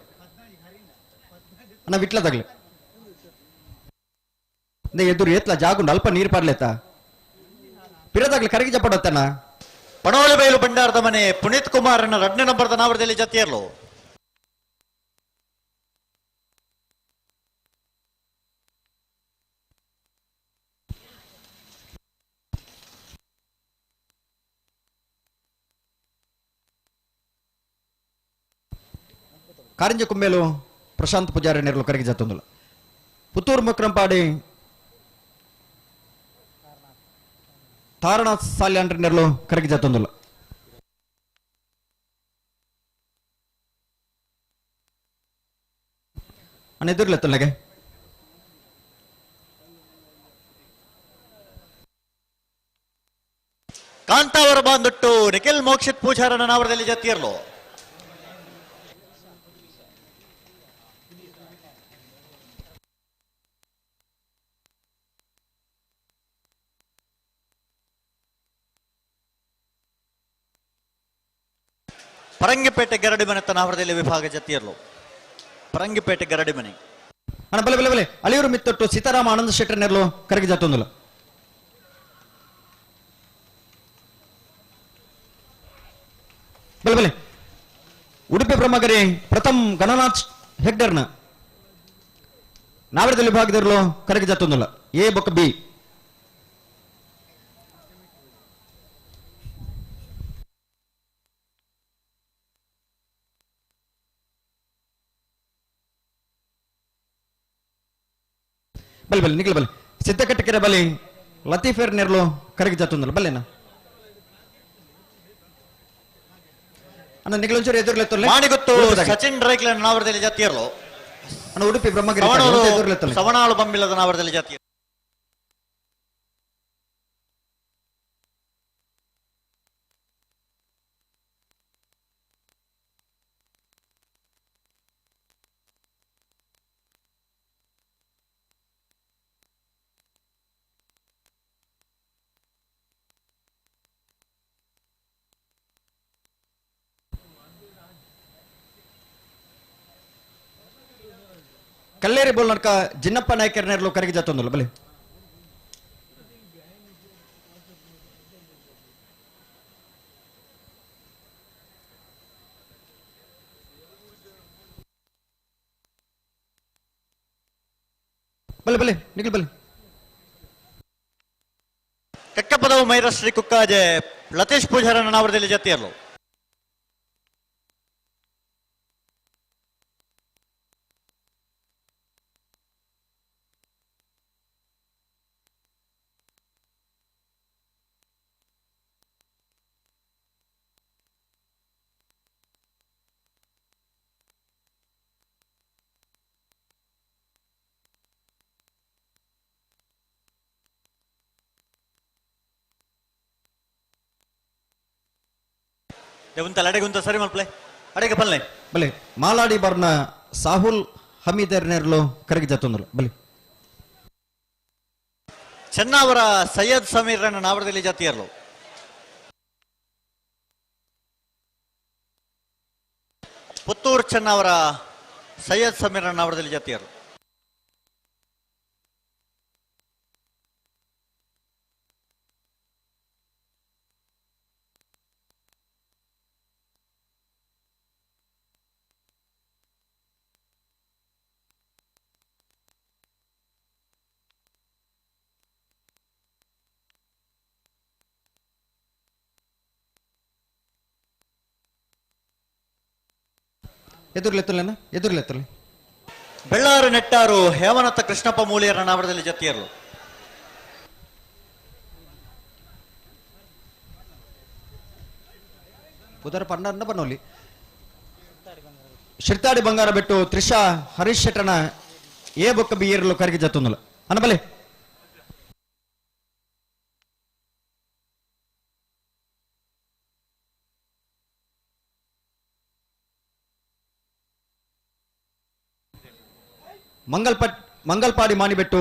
ಅಣ್ಣ ವಿಟ್ಲದಾಗ್ಲಿ ಎದುರು ಎತ್ಲ ಜಾಗುಂಡು ಅಲ್ಪ ನೀರು ಪಾರ್ಲೆತ್ತ ಪಿರದಾಗ್ಲಿ ಕರೆಗೆ ಜಪಡತ್ತಣ್ಣ ಪಣೋಲೆ ಬೈಲು ಬಂಡಾರದ ಮನೆ ಪುನೀತ್ ಕುಮಾರನ 2ನೇ ನಂಬರ್ದ ನಾವರದಲ್ಲಿ ಜತಿಯರ್ಲು ಕಾರಿಂಜ ಕುಂಬೇಲು ಪ್ರಶಾಂತ್ ಪೂಜಾರಿ ನೆರಳು ಕರೆಗೆ ಜತ್ತೊಂದುಲ್ಲ ಪುತ್ತೂರು ಮುಕ್ರಂಪಾಡಿ ತಾರಣ ಸಾಲ್ಯಾಂಡ್ರ ನೆರಳು ಕರೆಗೆ ಜತ್ತೊಂದುಲ್ಲ ಅಣ್ಣ ಎದುರ್ಲೆ ತೊಲೆಗೆ ಕಾಂತಾವರ ಬಾಂದುಟ್ಟು ನಿಖಿಲ್ ಮೋಕ್ಷಿತ್ ಪೂಜಾರನ ನಾವರದಲ್ಲಿ ಜತಿಯರ್ಲು ಪರಂಗಿಪೇಟೆ ಗರಡಿಮನೆ ನಾವರದಲ್ಲಿ ವಿಭಾಗ ಜತಿಯರ್ಲು ಪರಂಗಿಪೇಟೆ ಗರಡಿಮನೆ ಅಣ್ಣ ಬಲೆ ಬಲೆ ಬಲೆ ಅಳಿಯೂರು ಮಿತ್ತೊಟ್ಟು ಸೀತಾರಾಮ ಆನಂದ ಶೆಟ್ಟರ್ ನೆರಲು ಕರಗಿ ಜಾತೊಂದಿಲ್ಲ ಬಲೆ ಬಲೆ ಉಡುಪಿ ಬ್ರಹ್ಮಗಿರಿ ಪ್ರಥಮ್ ಗಣನಾಥ್ ಹೆಗ್ಡರ್ನ ನಾವರದಲ್ಲಿ ವಿಭಾಗದಿರಲು ಕರಗಿ ಜಾತೊಂದಿಲ್ಲ ಎ ಬೊಕ್ಕ ಬಿ ಬಲ್ ಬಲ್ ನಿಖಿಲ್ ಬಲ್ ಸಿದ್ದಕಟ್ಟಕೆರೆ ಬಲಿ ಲತೀಫೇರ್ ನೆರಲು ಕರಗಿ ಜಾತೊಂದಿಲ್ಲ ಬಲ್ಲೇನ ಅಣ್ಣ ನಿಖಿಲ್ ಒಂಚೂರು ಎದುರ್ಲೆತ್ತಲ್ಲ ಮಾಡಿಗೊತ್ತು ಸಚಿನ್ ರೈಕ್ಲನ್ ನಾವರದಲ್ಲಿ ಜತಿಯರ್ಲು ಅಣ್ಣ ಉಡುಪಿ ಬ್ರಹ್ಮಗಿರಿ ಎದುರ್ಲೆತ್ತಲ್ಲ ಸವಣಾಳು ಬಂಬಿಲ್ಲದ ನಾವರದಲ್ಲಿ ಜತಿಯರ್ ಕಲ್ಲೇರಿ ಬೋಲ್ ನಡ್ಕ ಜಿನ್ನಪ್ಪ ನಾಯ್ಕರ್ ನೆರಲು ಕರಗಿ ಜಾತೊಂದಿಲ್ಲ ಬಲಿ ಬಲೆ ಬಲೆ ನಿಖಿಲ್ ಬಲೆ ಕಕ್ಕಪದವು ಮೈರಶ್ರೀ ಕುಕ್ಕಾಜೆ ಲತೀಶ್ ಪೂಜಾರನ ನಾವರದಲ್ಲಿ ಜತಿಯರ್ಲು ಅಡೆಗುಂತ ಸರಿ ಮಲ್ಪಲೆ ಅಡೆಗೆ ಪಲ್ಲೆ ಬಲೆ ಮಾಲಾಡಿ ಬರ್ನ ಸಾಹುಲ್ ಹಮೀದರ್ ನೆರಲು ಕರಗಿ ಜಾತೊಂದಿಲ್ಲ ಬಲಿ ಚೆನ್ನಾವರ ಸೈಯದ್ ಸಮೀರ್ನ ನಾವರದಲ್ಲಿ ಜತಿಯರ್ಲು ಪುತ್ತೂರು ಚೆನ್ನಾವರ ಸೈಯದ್ ಸಮೀರ್ನ ನಾವರದಲ್ಲಿ ಜತಿಯರ್ಲು ಎದುರ್ಲೆತ್ತಲ್ಲ ಎದುರ್ಲೆತ್ತಲ್ಲ ಬೆಳ್ಳಾರು ನೆಟ್ಟಾರು ಹೇಮನತ್ತ ಕೃಷ್ಣಪ್ಪ ಮೂಲಿಯರ ನಾವರದಲ್ಲಿ ಜತಿಯರ್ಲು ಉದರ ಪಂಡ ಬನ್ನೋಲಿ ಶಿರ್ತಾಡಿ ಬಂಗಾರ ಬಿಟ್ಟು ತ್ರಿಷಾ ಹರೀಶ್ ಶೆಟ್ಟನ ಎ ಬೊಕ್ಕ ಬಿ ಏರ್ಲು ಕರಗಿ ಜಾತೊಂದಿಲ್ಲ ಅನ್ನ ಬಲೆ ಮಂಗಲ್ಪಾಡಿ ಮಾನಿಬೆಟ್ಟು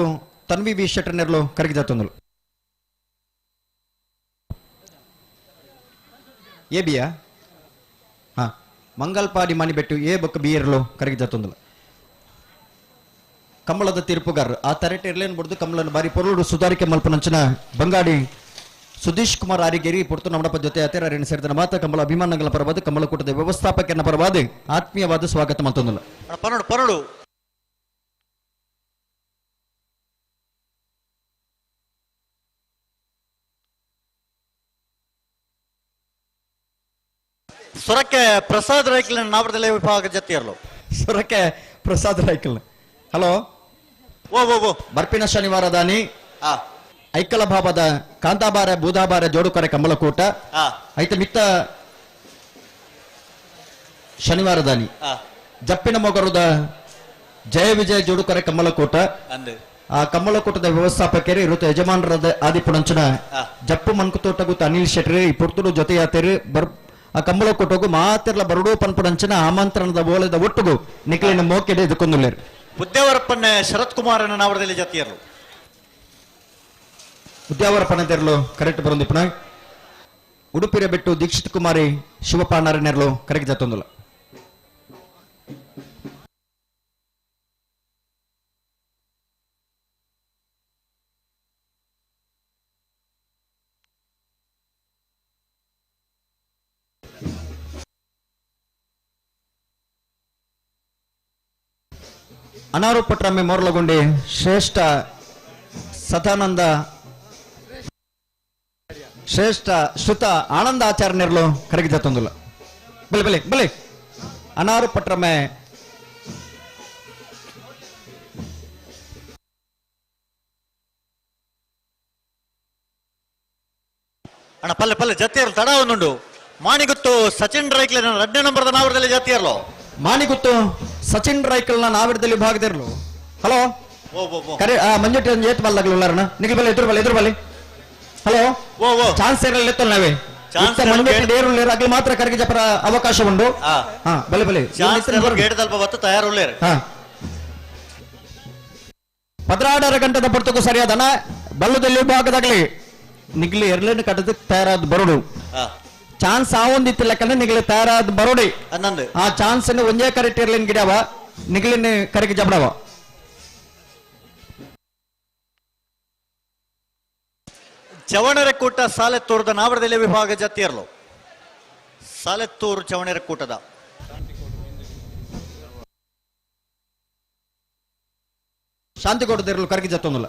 ತನ್ವಿ ವಿ ಶೆಟ್ಟರ್ ನೆರಲು ಕರಗಿ ಜಾತೊಂದಿಲ್ಲ ಎ ಬಿಯಾ ಹಾ ಮಂಗಲ್ಪಾಡಿ ಮಾನಿಬೆಟ್ಟು ಎ ಬೊಕ್ಕ ಬಿ ಏರ್ಲು ಕರಗಿ ಜಾತೊಂದಿಲ್ಲ ಕಂಬಳದ ತೀರ್ಪುಗಾರ ಆ ತರಟೆ ಇರ್ಲೇನ್ ಬಿಡ್ದು ಕಮಲನ ಬಾರಿ ಪೊರುಡು ಸುಧಾರಿಕೆ ಮಲ್ಪನಂಚನ ಬಂಗಾಡಿ ಸುದೀಶ್ ಕುಮಾರ್ ಆರಿಗೇರಿ ಪುರ್ತು ನಮ್ಮಪ್ಪ ಜೊತೆ ಅತೇರಾರೇನು ಸೇರಿದ ಮಾತ ಕಂಬಳ ಅಭಿಮಾನಗಳ ಪರವಾದ ಕಮಲಕೂಟದ ವ್ಯವಸ್ಥಾಪಕನ ಪರವಾದ ಆತ್ಮೀಯವಾದ ಸ್ವಾಗತ ಮತ್ತೊಂದಿಲ್ಲ ಪರಡು ಸೊರಕೆ ಪ್ರಸಾದ್ ರೈಕಲ್ ನಾವರದಲ್ಲಿ ವಿಭಾಗ ಜತಿಯರ್ಲು ಸೊರಕೆ ಪ್ರಸಾದ್ ರೈಕಲ್ ಹಲೋ ಓ ಬರ್ಪಿನ ಶನಿವಾರ ದಾನಿ ಐಕಲ ಭಾವದ ಕಾಂತಾಬಾರ ಬೂದಾಬಾರ ಜೋಡುಕರೆ ಕಮಲಕೂಟ ಐತ ಮಿತ್ತ ಶನಿವಾರ ದಾನಿ ಜಪ್ಪಿನ ಮೊಗರುದ ಜಯ ವಿಜಯ ಜೋಡುಕರೆ ಕಮ್ಮಲಕೋಟ ಆ ಕಮ್ಮಲಕೋಟದ ವ್ಯವಸ್ಥಾಪಕರು ಇರುತ್ತೆ ಯಜಮಾನರಾದ ಆದಿಪುಣಂಚನ ಜಪ್ಪು ಮನ್ಕುತೋಟ ಗೊತ್ತ ಅನಿಲ್ ಶೆಟ್ರಿ ಈ ಪುರ್ತುಡು ಜೊತೆ ಯಾತೇರಿ ಆ ಕಮ್ಮಲಕೋಟಗೂ ಮಾತೆರ್ಲ ಬರಡು ಪನ್ಪುಣಂಚನ ಆಮಂತ್ರಣದ ಬೋಲದ ಒಟ್ಟುಗು ನಿಖಿಲಿನ ಮೋಕೆಡೆ ಇದಕ್ಕೊಂದುಲ್ಲೇರು ಉದ್ಯಾವರಪ್ಪನ ಶರತ್ ಕುಮಾರನ ನಾವರದಲ್ಲಿ ಜತಿಯರು ಉದ್ಯಾವರಪ್ಪನ ತೆರಲು ಕರೆಕ್ಟ್ ಬರೋದಿಪ್ಪನ ಉಡುಪಿರ ಬಿಟ್ಟು ದೀಕ್ಷಿತ್ ಕುಮಾರಿ ಶಿವಪಾನಾರನೆರಲು ಕರೆಕ್ಟ್ ಜತ್ತೊಂದುಲ ಅನಾರೋಪಟ್ರಾಮೆ ಮೋರ್ಲಗೊಂಡಿ ಶ್ರೇಷ್ಠ ಸದಾನಂದ ಶ್ರೇಷ್ಠ ಶ್ರುತ ಆನಂದ ಆಚಾರ್ಯರ್ಲು ಕರಗಿದ ತಂದುಲ ಬಲೆ ಬಲೆ ಬಲೆ ಅನಾರೋಪಟ್ರಾಮೆ ಅಣ್ಣ ಪಲ್ಲೆ ಪಲ್ಲೆ ಜತಿಯರು ತಡ ಒಂದುಂಡು ಮಾಣಿಗುತ್ತು ಸಚಿನ್ ರೈಕ್ಲೆ 2 ನಂಬರ್ದ ನಾವರದಲ್ಲಿ ಜತಿಯರ್ಲು ಮಾಣಿಗುತ್ತು ಸಚಿನ್ ರೈಕಲ್ನ ನಾವಿರದಲ್ಲಿ ಭಾಗದಿರ್ಲು ಹಲೋ ಕರೆ ಮಂಜುಟಿ ಏತ್ ಬಲ್ಲಾಗ್ಲುಲ್ಲಾರಣ ನಿಖಿಲ್ ಬಲ್ಲಿ ಎದುರು ಬಲ್ಲಿ ಹಲೋ ಚಾನ್ಸ್ ಇರಲ್ಲ ಎತ್ತಲ್ಲ ನಾವೇ ಮಂಜುಟಿ ಡೇರು ಅಗ್ಲಿ ಮಾತ್ರ ಕರೆಗೆ ಜಪರ ಅವಕಾಶ ಉಂಡು ಬಲೆ ಬಲೆ ಗೇಟದಲ್ಪ ಬತ್ತು ತಯಾರುಳ್ಳೇರು ಪದ್ರಾಡರ ಗಂಟದ ಪುರ್ತಕ್ಕೂ ಸರಿಯಾದನ ಬಲ್ಲದಲ್ಲಿ ಭಾಗದಾಗ್ಲಿ ನಿಗ್ಲಿ ಎರಲೇನು ಕಟ್ಟದಕ್ಕೆ ತಯಾರಾದ ಬರೋಡು ಚಾನ್ಸ್ ಆವೊಂದಿತ್ತಿಲ್ಲ ಕಣ್ಣ ನಿಗಲಿ ತಯಾರಾದ ಬರೋಡಿ ಆ ಚಾನ್ಸ್ ಅನ್ನು ಒಂದೇ ಕರೆಕ್ಟ್ ಇರ್ಲಿನ್ ಗಿಡವ ನಿಗಲಿನ ಕರೆಗೆ ಜಬಡವ ಚವಣರೆಕ್ಕೂಟ ಸಾಲೆತ್ತೂರದ ನಾವರದಲ್ಲಿ ವಿಭಾಗ ಜತಿಯರ್ಲು ಸಾಲೆತ್ತೂರು ಚವಣರೆಕ್ಕೂಟದ ಶಾಂತಿಗೌಡದಿರಲು ಕರೆಗೆ ಜತ್ತೊಂದಿಲ್ಲ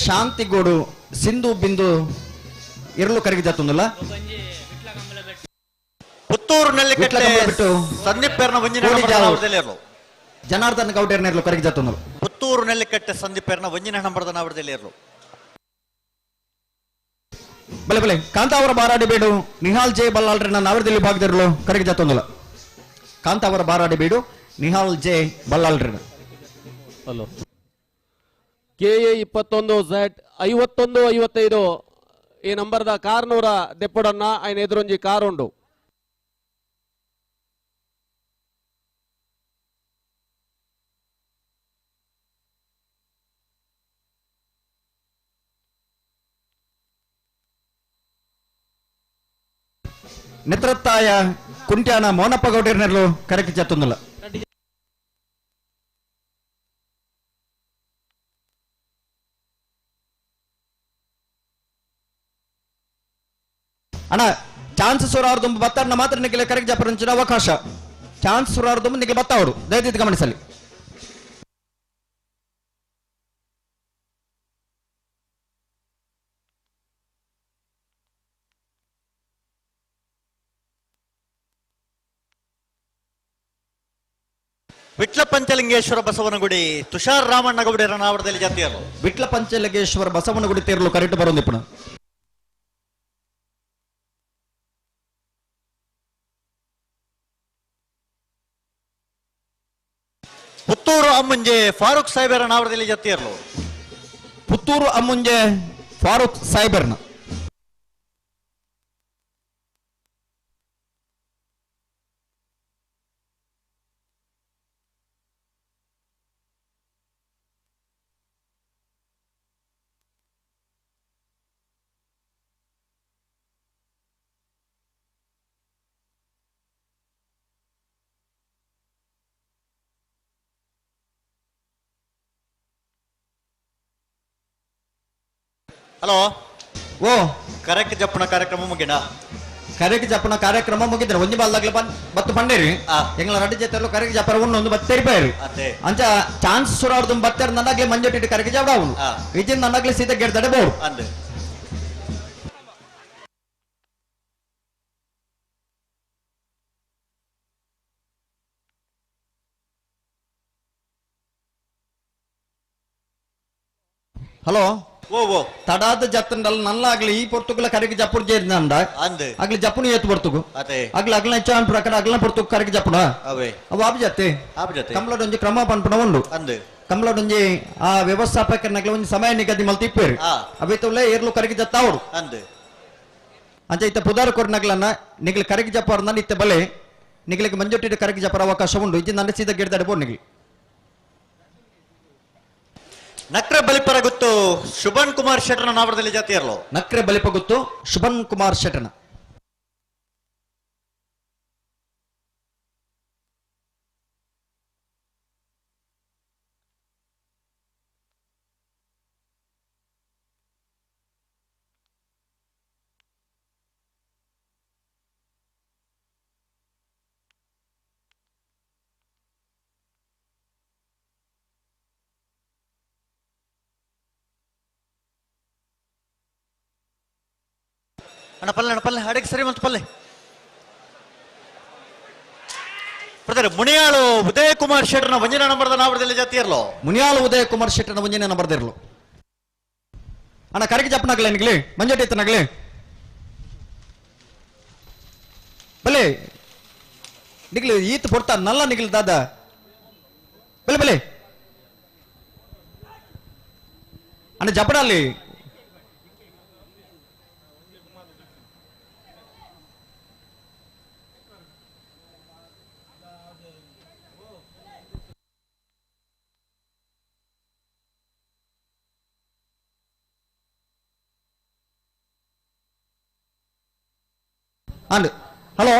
ಶಾಂತಿಗೋಡು ಸಿಂಧು ಬಿಂದು ಇರಲು ಕರೆಗೆ ಜತ್ತೊಂದಿಲ್ಲ ಪುತ್ತೂರಿನಲ್ಲಿ ಬಿಟ್ಟು ಸಂದೀಪೇರ್ನ ವಂಜಿನ ಜನಾರ್ದನ್ ಗೌಡರ್ನೇರ್ಲು ಕರೆಗೆ ಜತ್ತೊಂದಿಲ್ಲ ಪುತ್ತೂರಿನಲ್ಲಿ ಕಟ್ಟೆ ಸಂದೀಪೇರ್ನ ವಂಜಿನ ನಂಬರ್ದ ನಾವರದಲ್ಲಿ ಇರಲು ಬಲೆ ಬಲೆ ಕಾಂತಾವರ ಬಾರಾಡಿ ಬೇಡು ನಿಹಾಲ್ ಜೆ ಬಲ್ಲಾಳ್ರನ್ನ ನಾವರದಲ್ಲಿ ಭಾಗದಿರಲು ಕರೆಗೆ ಜತ್ತೊಂದಿಲ್ಲ ಕಾಂತಾವರ ಬಾರಾಡಿ ಬೇಡು ನಿಹಾಲ್ ಜೆ ಬಲ್ಲಾಳ್ರನ್ನ ಹಲೋ KA 21 Z 5155 ಈ ನಂಬರ್ದ ಕಾರ್ನೂರ ದೆಪ್ಪಡನ್ನ ఆయన ಎದುರೊಂಜಿ ಕಾರ್ ಉಂಡು ನೆತ್ರತ್ತಾಯ ಕುಂಟ್ಯಾನ ಮೋನಪ್ಪ ಗೌಡರ್ನೆರಲು ಕರೆಕ್ಟ್ ಜತ್ತೊಂದಿಲ್ಲ ಅಣ್ಣ ಚಾನ್ಸ್ ಸುರಾರ್ದುಂಬ ಬತ್ತಾರನ್ನ ಮಾತ್ರ ನಿಖಿಲ ಕರೆಕ್ಟ್ ಜಪರಂಚಿನ ಅವಕಾಶ ಚಾನ್ಸ್ ಸುರಾರ್ದುಂಬ ನಿಖಿಲ ಬತ್ತಾವಡು ದಯವಿಟ್ಟು ಗಮನಿಸಲಿ ವಿಟ್ಲ ಪಂಚಲಿಂಗೇಶ್ವರ ಬಸವನಗುಡಿ ತುಷಾರ್ ರಾಮಣ್ಣ ಗೌಡರ ನಾವರದಲ್ಲಿ ಜತಿಯರು ವಿಟ್ಲ ಪಂಚಲಿಂಗೇಶ್ವರ ಬಸವನಗುಡಿ ತೇರ್ಲು ಕರೆಕ್ಟ್ ಬರೋದಿಪ್ಪಣ ಪುತ್ತೂರು ಅಮ್ಮಂಜೆ ಫಾರೂಕ್ ಸಾಹೇಬರ ನಾವರದಲ್ಲಿ ಜತಿಯರ್ಲು ಪುತ್ತೂರು ಅಮ್ಮುಂಜೆ ಫಾರೂಕ್ ಸಾಹೇಬರ್ನ ಹಲೋ ಓ ಕರೆಕ್ಟ್ ಜಪ್ಪನ ಕಾರ್ಯಕ್ರಮ ಮುಗಿನ ಕರೆಕ್ಟ್ ಜಪ್ಪನ ಕಾರ್ಯಕ್ರಮ ಮುಗಿದ್ರೆ ಒಂಜಿ ಬಾಲ್ದಾಗ್ಲಿ ಬತ್ತು ಪಂಡೇರಿ ಎಂಗ್ಲ ರಡ್ಡಿ ಜೊತೆ ಕರೆಕ್ಟ್ ಜಪ್ಪರ ಒಂದು ಬತ್ತೇರಿಪಾಯರು ಅಂಚ ಚಾನ್ಸ್ ಸುರಾರ್ದು ಬತ್ತಾರ ನನ್ನಾಗ್ಲಿ ಮಂಜೊಟ್ಟಿಟ್ಟು ಕರೆಕ್ಟ್ ಜಬಡ ಅವನು ಇಜಿನ್ ನನ್ನಾಗ್ಲಿ ಸೀದಾ ಗೆಡ್ದಡೆ ಬೋಡು ಅಂದೆ ಹಲೋ ಓ ಓ ತಡಾದ ಜತ್ತಂಡಲ್ ನಲ್ಲ ಆಗ್ಲಿ ಈ ಪೊರ್ತುಗಳ ಕರೆಗೆ ಜಪ್ಪುಡ್ ಜೇರಿದಂಡ ಅಂದ್ ಆಗ್ಲಿ ಜಪ್ಪುನು ಏತ್ ಬರ್ತುಗು ಅತೆ ಆಗ್ಲಿ ಅಗ್ಲ ಚಾನ್ ಪ್ರಕಾರ ಅಗ್ಲ ಪೊರ್ತುಗು ಕರೆಗೆ ಜಪ್ಪುಡ ಅವೇ ಅವ ಆಬ್ಜತ್ತೆ ಆಬ್ಜತ್ತೆ ಕಮಲಡೊಂಜಿ ಕ್ರಮ ಪನ್ಪುಣ ಉಂಡು ಅಂದ್ ಕಮಲಡೊಂಜಿ ಆ ವ್ಯವಸ್ಥಾಪಕರನಗ್ಲ ಒಂದು ಸಮಯ ನಿಗದಿ ಮಲ್ತಿ ಇಪ್ಪೇರು ಅವಿತುಲ್ಲೆ ಏರ್ಲು ಕರೆಗೆ ಜತ್ತಾವಡು ಅಂದ್ ಅಂಚ ಇತ್ತ ಪುದಾರ ಕೊರ್ನಗ್ಲನ್ನ ನಿಗ್ಲ ಕರೆಗೆ ಜಪ್ಪಾರ್ನ ಇತ್ತ ಬಲೆ ನಿಗ್ಲಿಗೆ ಮಂಜೊಟ್ಟಿನ ಕರೆಗೆ ಜಪ್ಪರ ಅವಕಾಶ ಉಂಡು ಇಜ್ಜಿ ನಡೆಸಿದ ಗಿಡದಾಡೆ ಬೋರ್ ನಿಗ್ಲಿ ನಕ್ರೆ ಬಲಿಪರ ಗೊತ್ತು ಶುಭನ್ ಕುಮಾರ್ ಶೆಟ್ಟರ್ನ ನಾವರದಲ್ಲಿ ಜಾತಿ ಇರಲು ನಕ್ರೆ ಬಲಿಪ ಗೊತ್ತು ಶುಭನ್ ಕುಮಾರ್ ಶೆಟ್ಟನ ಅಣ್ಣ ಪಲ್ಲೆ ಅಡಿಗೆ ಸರಿ ಮತ್ತು ಪಲ್ಲೆ ಬ್ರದರ್ ಮುನಿಯಾಳು ಉದಯ ಕುಮಾರ್ ಶೆಟ್ಟರ್ನ ವಂಜನ ನಂಬರ್ದ ನಾವರದಲ್ಲಿ ಜಾತಿ ಇರಲು ಮುನಿಯಾಳು ಉದಯ ಕುಮಾರ್ ಶೆಟ್ಟರ್ನ ವಂಜನೆ ನಂಬರ್ದಿರ್ಲು ಅಣ್ಣ ಕರೆಗೆ ಜಪ್ಪನಾಗ್ಲೆ ನಿಗ್ಲಿ ಮಂಜೊಟ್ಟಿ ಇತ್ತನಾಗ್ಲಿ ಬಲೆ ನಿಗ್ಲಿ ಈತ್ ಪೊಡ್ತಾ ನಲ್ಲ ನಿಗ್ಲಿ ದಾದ ಬಲೆ ಬಲೆ ಅಣ್ಣ ಜಪಡ ಅಲ್ಲಿ ಅಂಡ್ ಹಲೋ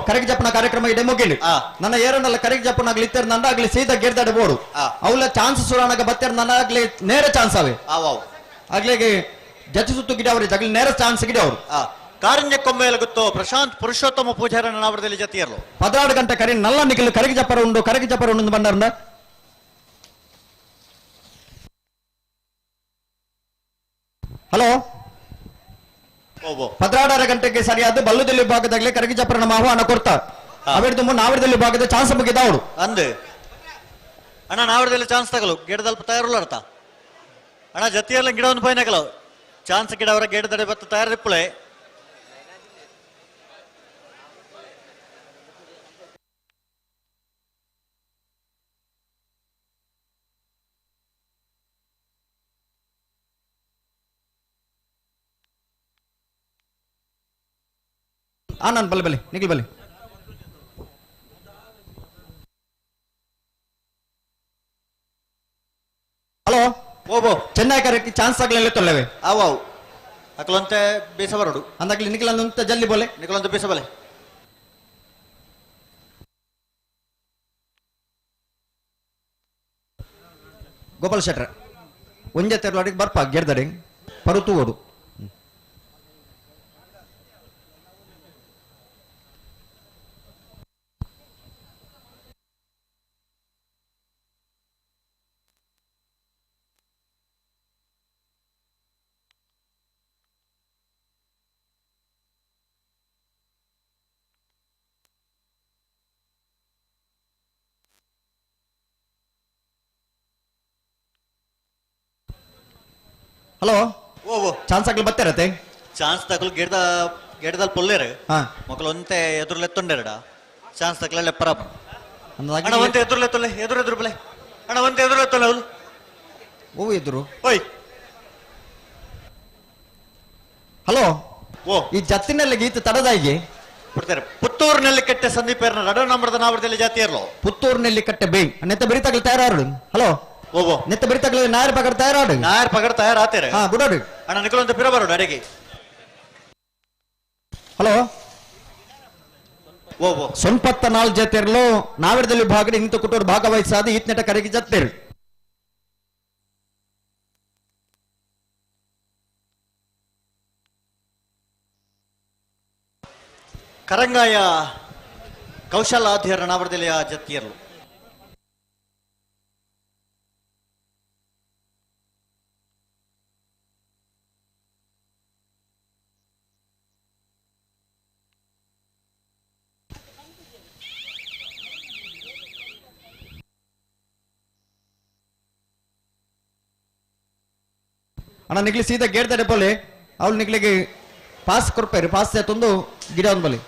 ಕರೆಗೆ ಜಪ್ಪನ ಕಾರ್ಯಕ್ರಮ ಇದೆ ಮುಗಿಲಿ ನನ್ನ ಏರನ್ನೆಲ್ಲ ಕರೆಗೆ ಜಪ್ಪನ ಆಗ್ಲಿ ಇತ್ತರ ನಂದ ಆಗ್ಲಿ ಸೀದಾ ಗೆರ್ದಾಡೆ ಬೋಡು ಅವಳ ಚಾನ್ಸ್ ಸುರಾನಾಗ ಬತ್ತರ ನನ್ನ ಆಗ್ಲಿ ನೇರ ಚಾನ್ಸ್ ಅವೆ ಆಗ್ಲಿಗೆ ಜತಿ ಸುತ್ತು ಗಿಡ ಅವ್ರಿ ಆಗ್ಲಿ ನೇರ ಚಾನ್ಸ್ ಗಿಡ ಅವರು ಕಾರಣ್ಯಕ್ಕೊಮ್ಮೆಲ್ಲ ಗೊತ್ತು ಪ್ರಶಾಂತ್ ಪುರುಷೋತ್ತಮ ಪೂಜಾರ ನಾವರದಲ್ಲಿ ಜಾತಿ ಇರಲು 16 ಗಂಟೆ ಕರೆ ನಲ್ಲ ನಿಖಿಲ್ ಕರೆಗೆ ಜಪ್ಪರ ಉಂಡು ಕರೆಗೆ ಜಪ್ಪರ ಉಂಡು ಬಂಡಾರಂದ ಹಲೋ 16 ಗಂಟೆಗೆ ಸರಿಯಾದ ಬಲ್ಲುದಲ್ಲಿ ಭಾಗದಾಗಲೇ ಕರಗಿ ಜಪರಣ ಆಹ್ವಾನ ಕೊಡ್ತಾ ಅವಿಡ್ದು ಮುನ್ನ ನಾವಿಡ್ದಲ್ಲಿ ಭಾಗದ ಚಾನ್ಸ್ ಮುಗಿದವಳು ಅಂದೆ ಅಣ್ಣ ನಾವಿಡ್ದಲ್ಲಿ ಚಾನ್ಸ್ ತಗಲು ಗಿಡದಲ್ಲಿ ತಯಾರಲ್ಲ ಅರ್ಥ ಅಣ್ಣ ಜತಿಯಲ್ಲ ಗಿಡ ಒಂದು ಪೈನಾಗಲ್ಲ ಚಾನ್ಸ್ ಗಿಡ ಅವರ ಗಿಡದಡೆ ಬತ್ತ ತಯಾರಿಪ್ಪಳೆ ನಾನು ಬಲೆ ಬಲೆ ನಿಖಿಲ್ ಬಲೆ ಹಲೋ ಓಬೋ ಚೆನ್ನೈ ಕರೆಕ್ಟ್ ಚಾನ್ಸ್ ಆಗ್ಲಿಲ್ಲ ತೊಲ್ಲವೆ ಅವು ಅಕ್ಲಂತೆ ಬೇಸ ಬರೋಡು ಅಂದಾಗ್ಲಿ ನಿಖಿಲ್ ಅಂತ ಜಲ್ದಿ ಬೋಲೆ ನಿಖಲಂತೆ ಬೇಸ ಬಲೆ ಗೋಪಾಲ್ ಶೆಟ್ರ ಒಂಜೆ ತೆರವಾಡಿಗೆ ಬರ್ಪ ಗೆಡ್ದಡೆ ಪರುತು ಓಡು ಹಲೋ ಓ ಚಾನ್ಸ್ ಆಗ್ಲಿ ಬತ್ತಿರತ್ತೆ ಚಾನ್ಸ್ ತಗಲು ಗೆಡದಲ್ಲಿ ಪೊಲ್ಲೇರು ಮಕ್ಕಳು ಒಂತೆ ಎದುರ್ಲೆತ್ತೊಂಡೆರಡ ಚಾನ್ಸ್ ತಗಲ ಪರಾಪ ಅಣ್ಣ ಒಂತೆ ಎದುರ್ಲೆತ್ತೊಲ್ಲೆ ಎದುರು ಬಲೆ ಅಣ್ಣ ಒಂತೆ ಎದುರ್ಲೆತ್ತೊಲ್ಲೆ ಅವಳು ಓ ಎದುರು ಓಯ್ ಹಲೋ ಓ ಈ ಜತ್ತಿನಲ್ಲಿ ಗೀತ ತಡದಾಯಿಗೆ ಬಿಡ್ತಾರೆ ಪುತ್ತೂರಿನಲ್ಲಿ ಕಟ್ಟೆ ಸಂದೀಪೇರ್ನ ರಡ ನಂಬರದ ನಾವರದಲ್ಲಿ ಜಾತಿ ಇರಲು ಪುತ್ತೂರಿನಲ್ಲಿ ಕಟ್ಟೆ ಬೇ ನೆತ್ತ ಬರಿತಾಗಲಿ ತಯಾರಾಡು ಹಲೋ ಓಬೋ ನೆತ್ತ ಬರಿತಾಗಲಿ ನಾಯರ್ ಪಗಡ್ ತಯಾರಾಡು ನಾಯರ್ ಪಗಡ್ ತಯಾರಾತೇರೆ ಹಾ ಗುಡಾಡು ಅಣ್ಣ ನಿಖಲಂತ ಪಿರ ಬರೋಡು ಅಡಿಗೆ ಹಲೋ ಓಬೋ ಸೊಂಪತ್ತ 4 ಜತೆರ್ಲು ನಾವಿಡದಲ್ಲಿ ಭಾಗಡೆ ಇಂತ ಕುಟೋರು ಭಾಗವಹಿಸಾದ ಈತ್ನೆಟ ಕರೆಗೆ ಜತ್ತೇರು ಕರಂಗಾಯ ಕೌಶಲಾಧ್ಯರ ನಾವರದಲ್ಲಿ ಆ ಜತ್ತಿಯರ್ಲು ಅಣ್ಣ ನಿಗ್ಲಿ ಸೀದಾ ಗೇಡ್ದಾಡೆ ಬೋಲೆ ಅವ್ಳು ನಿಗ್ಲಿಗೆ ಪಾಸ್ ಕೊರ್ಪೇರಿ ಪಾಸ್ ತಂದು ಗಿಡ ಒಂದು ಬಲಿ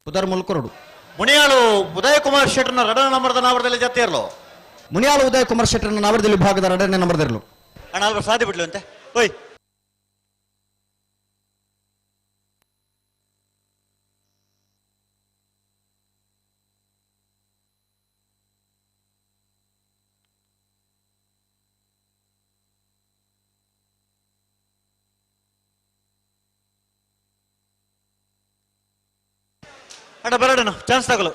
ಉದಾರ ಮುಲ್ಕೊರಡು ಮುನಿಯಾಳು ಉದಯ್ ಕುಮಾರ್ ಶೆಟ್ಟರ್ನ 2ನೇ ನಂಬರ್ದ ನಾವರದಲ್ಲಿ ಜೊತೆ ಇರಲು ಮುನಿಯಾಳು ಉದಯ್ ಕುಮಾರ್ ಶೆಟ್ಟರ್ನ ನಾವರದಲ್ಲಿ ವಿಭಾಗದ 2ನೇ ನಂಬರ್ದಿರಲು ಅಣ್ಣ ಅಲ್ವ ಸಾಧಿ ಬಿಡ್ಲು ಅಂತೆ ಓಯ್ ಅಣ್ಣ ಬರಡಣ್ಣ ಚಾನ್ಸ್ ತಗೊಳ್ಳು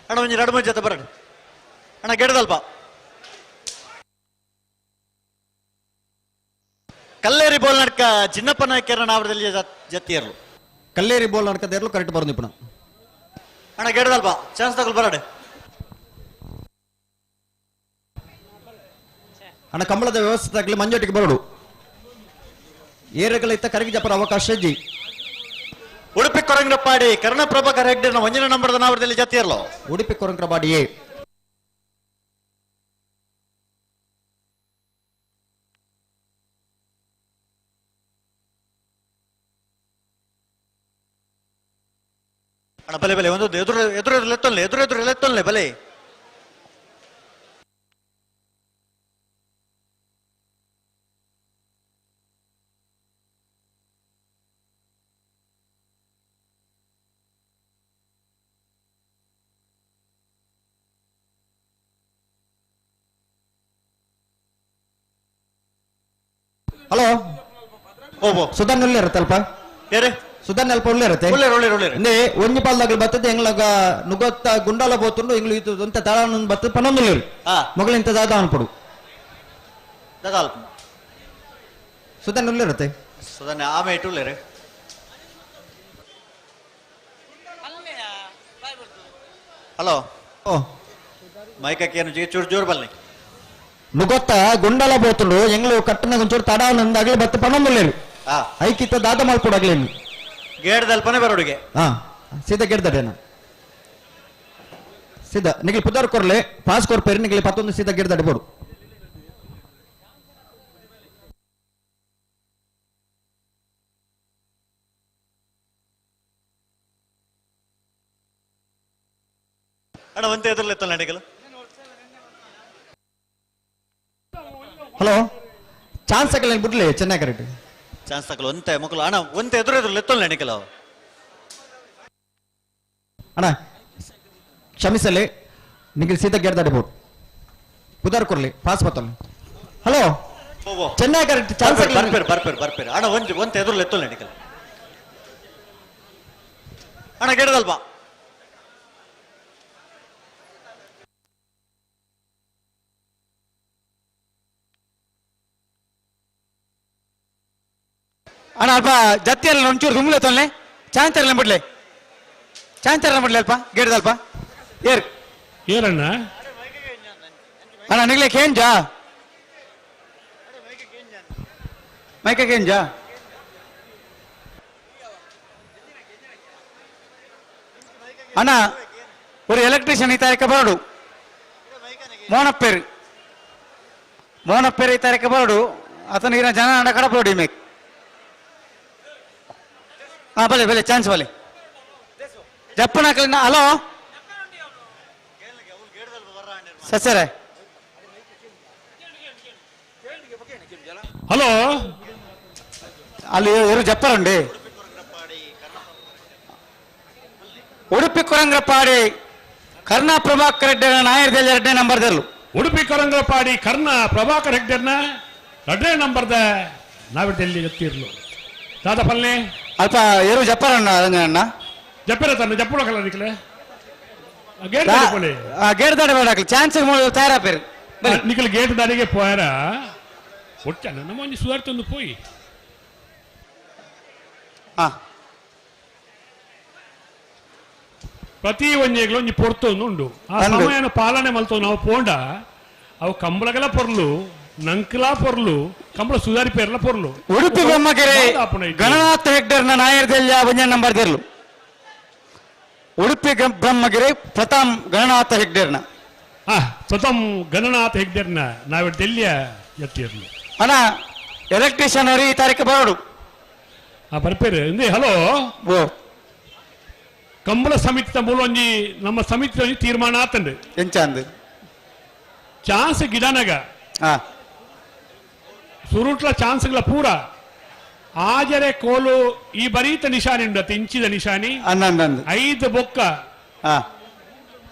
ಅಣ್ಣ ಒಂಜಿ 2-3 ಜೊತೆ ಬರಡು ಅಣ್ಣ ಗೆಡದಲ್ಪ ಕಲ್ಲೇರಿ ಬೋಲ್ ನಡ್ಕ ಚಿನ್ನಪ್ಪ ನಾಯ್ಕರ ನಾವರದಲ್ಲಿ ಜತ್ತಿ ಇರಲು ಕಲ್ಲೇರಿ ಬೋಲ್ ನಡ್ಕದೇರ್ಲು ಕರೆಕ್ಟ್ ಬರೋದು ಇಪ್ಪಣ ಅಣ್ಣ ಗೆಡದಲ್ಪ ಚಾನ್ಸ್ ತಗೊಳ್ಳು ಬರಡು ಅಣ್ಣ ಕಂಬಳದ ವ್ಯವಸ್ಥೆ ಆಗಲಿ ಮಂಜೋಟಿಗೆ ಬರೋಡು ಏರಗಳ ಇತ್ತ ಕರಗಿ ಜಪರ ಅವಕಾಶ ಇಜ್ಜಿ ಉಡುಪಿ ಕೊರಂಗ್ರಪಾಡಿ ಕರ್ಣ ಪ್ರಭಾಕರ್ ಹೆಗ್ಡೆ 1ನೇ ನಂಬರ್ದ ನಾವರದಲ್ಲಿ ಜೊತೆ ಇರಲು ಉಡುಪಿ ಕೊರಂಗ್ರಪಾಡಿಯೇ ಅಣ್ಣ ಬಲೆ ಬಲೆ ಒಂದು ಎದುರು ಎತ್ತೊಲ್ಲೆ ಬಲೆ ಹಲೋ ಸುಧಾನ್ ಒಳ್ಳೆ ಇರುತ್ತಲ್ಪ ಸುಧಾನ್ ಅಲ್ಪ ಒಳ್ಳೆ ಇರುತ್ತೆ ಅಂದ್ರೆ ಒಂಜಿ ಪಾಲ್ದಾಗ ಬರ್ತದೆ ಎಂಗ್ಲಾಗ ನುಗೊತ್ತ ಗುಂಡಾಲ ಬೋತುಂಡು ಎಂಗ್ಲು ಇದು ಅಂತ ತಳ ಬರ್ತದೆ ಪನ್ನೊಂದು ಮೊಗಲಿಂತ ದಾದ ಅನ್ಪಡು ಸುಧಾನ್ ಒಳ್ಳೆ ಇರುತ್ತೆ ಸುಧಾನ್ ಆಮೆ ಇಟ್ಟುಳ್ಳೇರೆ ಹಲೋ ಓ ಮೈಕೇನು ಚೂರು ಜೋರು ಬಲ್ಲೆ ನುಗೊತ್ತ ಗುಂಡಾಲ ಬೋತುಂಡು ಎಂಗ್ಲು ಕಟ್ಟನ ಒಂಚೂರು ತಡ ನಂದಾಗ್ಲಿ ಬತ್ತ ಪನ್ನೊಂದು ಐಕಿತ್ತ ದಾದ ಮಾಡ್ಕೊಡಾಗ್ಲೇನು ಗೇಡ್ದಲ್ಪನೆ ಬರೋಡಿಗೆ ಹಾ ಸೀದಾ ಗೆಡ್ದಡೇನ ಸೀದಾ ನಿಗಲಿ ಪುದಾರ್ ಕೊರ್ಲೆ ಪಾಸ್ ಕೊರ್ಪೇರಿ ನಿಗಲಿ 11 ಸೀದಾ ಗೆಡ್ದಡೆ ಬೋಡು ಅಣ್ಣ ಒಂತೆ ಎದುರ್ಲೆತ್ತಲ್ಲ ನಿಗಲು ಹಲೋ ಚಾನ್ಸ್ ಆಗಲ್ಲ ಬಿಡ್ಲಿ ಚೆನ್ನಾಗಿ ಕರೆಕ್ಟ್ ಚಾನ್ಸ್ ತಗೊಳ್ಳು ಒಂತೆ ಮಕ್ಕಳು ಅಣ್ಣ ಒಂತೆ ಎದುರು ಎತ್ತಲ್ಲ ನಿಗಲು ಅಣ್ಣ ಕ್ಷಮಿಸಲಿ ನಿಗಲಿ ಸೀದಾ ಗೆಡ್ದಡೆ ಬೋಡು ಪುದಾರ್ ಕೊರ್ಲಿ ಪಾಸ್ ಬತ್ತಲ್ಲ ಹಲೋ ಚೆನ್ನಾಗಿ ಕರೆಕ್ಟ್ ಚಾನ್ಸ್ ಬರ್ಪೇರಿ ಅಣ್ಣ ಒಂತೆ ಎದುರು ಎತ್ತಲ್ಲ ನಿಗಲು ಅಣ್ಣ ಗೆಡದಲ್ಪ ಅಣ್ಣ ಅಲ್ಪ ಜತ್ತಿಯಲ್ಲ ಒಂಚೂರು ಸುಮ್ಮನೆ ತೊಲ್ಲೆ ಚಾಂಚರ್ಲ ಬಿಡ್ಲೆ ಅಲ್ಪ ಗೆಡ್ದಲ್ಪ ಏರಣ್ಣ ಅಣ್ಣ ನಿಗ್ಲೆ ಕೇಂಜಾ ಮೈಕ ಕೇಂಜಾ ಅಣ್ಣ ஒரு எலக்ட்ரிஷியன் ತಯಾರಿಕಬಾರದು ಮೋನಪ್ಪೇರು ತಯಾರಿಕಬಾರದು ಅತನ ಇರ ಜನ ಅಂಡ ಕಡಪಡಿ ಮೇಕ್ ಹಾ ಭಲೆ ಚಾನ್ಸ್ ಭಲೆ ಜಪ್ಪನಾಕಲಿನ ಹಲೋ ಸಸರೆ ಹಲೋ ಅಲ್ಲಿ ಇವರು ಜಪ್ಪರಂಡಿ ಉಡುಪಿ ಕೊರಂಗ್ರಪಾಡಿ ಕರ್ಣ ಪ್ರಭಾಕರ್ ಹೆಗ್ಡೆ ನಾಯರ್ದಲ್ಲಿ 2ನೇ ನಂಬರ್ದಲ್ಲು ಉಡುಪಿ ಕೊರಂಗ್ರಪಾಡಿ ಕರ್ಣ ಪ್ರಭಾಕರ್ ಹೆಗ್ಡೆರ್ನ 2ನೇ ನಂಬರ್ದ ನಾವಿಡ್ಡೆಲ್ಲಿ ಗೊತ್ತಿರ್ಲು ದಾದ ಪಲ್ಲೆ ಅಲ್ಪ ಇವರು ಜಪ್ಪರಣ್ಣ ಅಣ್ಣ ಜಪ್ಪರ ತನ್ನ ಜಪ್ಪಳ ಕಲ ನಿಕ್ಲೆ ಗೇಟ್ ದಾಡಿ ಬೇಡಾಕ್ಲಿ ಚಾನ್ಸ್ ತಯಾರಾಪೇರು ನಿಕ್ಲೆ ಗೇಟ್ ದಾಡಿಗೆ ಪೋಯರ ಒಟ್ಟ ನಮ್ಮ ಒಂಜಿ ಸುಧಾರ್ತೊಂದು ಪೋಯಿ ಪ್ರತಿ ಒಂಜೆಗಳು ಒಂಜಿ ಪೊರ್ತೊಂದು ಉಂಡು ಆ ಸಮಯನ ಪಾಲನೆ ಮಲ್ತವ್ ನಾವು ಪೋಂಡ ಅವು ಕಂಬಳಗಲ ಪೊರ್ಲು ನಂಕಲಾ ಪೊರ್ಲು ಕಂಬಳ ಸುಧಾರಿ ಪೇರ್ಲ ಪೊರ್ಲು ಉಡುಪಿ ಬ್ರಹ್ಮಗಿರಿ ಗಣನಾಥ ಹೆಗ್ಡರ್ನ ನಾಯರ್ದಲ್ಲಿ 1ನೇ ನಂಬರ್ದಿರ್ಲು ಉಡುಪಿ ಬ್ರಹ್ಮಗಿರಿ ಪ್ರಥಮ್ ಗಣನಾಥ ಹೆಗ್ಡೇರ್ನ ಪ್ರಥಮ್ ಗಣನಾಥ ಹೆಗ್ಡೇರ್ನ ನಾವೆ ಡೆಲ್ಲಿಯ ಎತ್ತಿರ್ಲು ಅಣ್ಣ ಎಲೆಕ್ಟ್ರಿಷಿಯನ್ ಅವರು ಈ ತಾರೀಕು ಬರೋಡು ಬರ್ಪೇರು ಇಂದೇ ಹಲೋ ಕಂಬಳ ಸಮಿತಿ ಮೂಲ ಒಂಜಿ ನಮ್ಮ ಸಮಿತಿ ಒಂಜಿ ತೀರ್ಮಾನ ಆತಂಡು ಎಂಚ ಅಂದ್ ಚಾನ್ಸ್ ಗಿಡನಗ ಸುರುಟ್ಲ ಚಾನ್ಸ್ಗಳ ಪೂರ ಆಜರೆ ಕೋಲು ಈ ಬರೀತ ನಿಶಾನಿ ಉಂಡತ್ತೆ ಇಂಚಿದ ನಿಶಾನಿ 5 ಬೊಕ್ಕ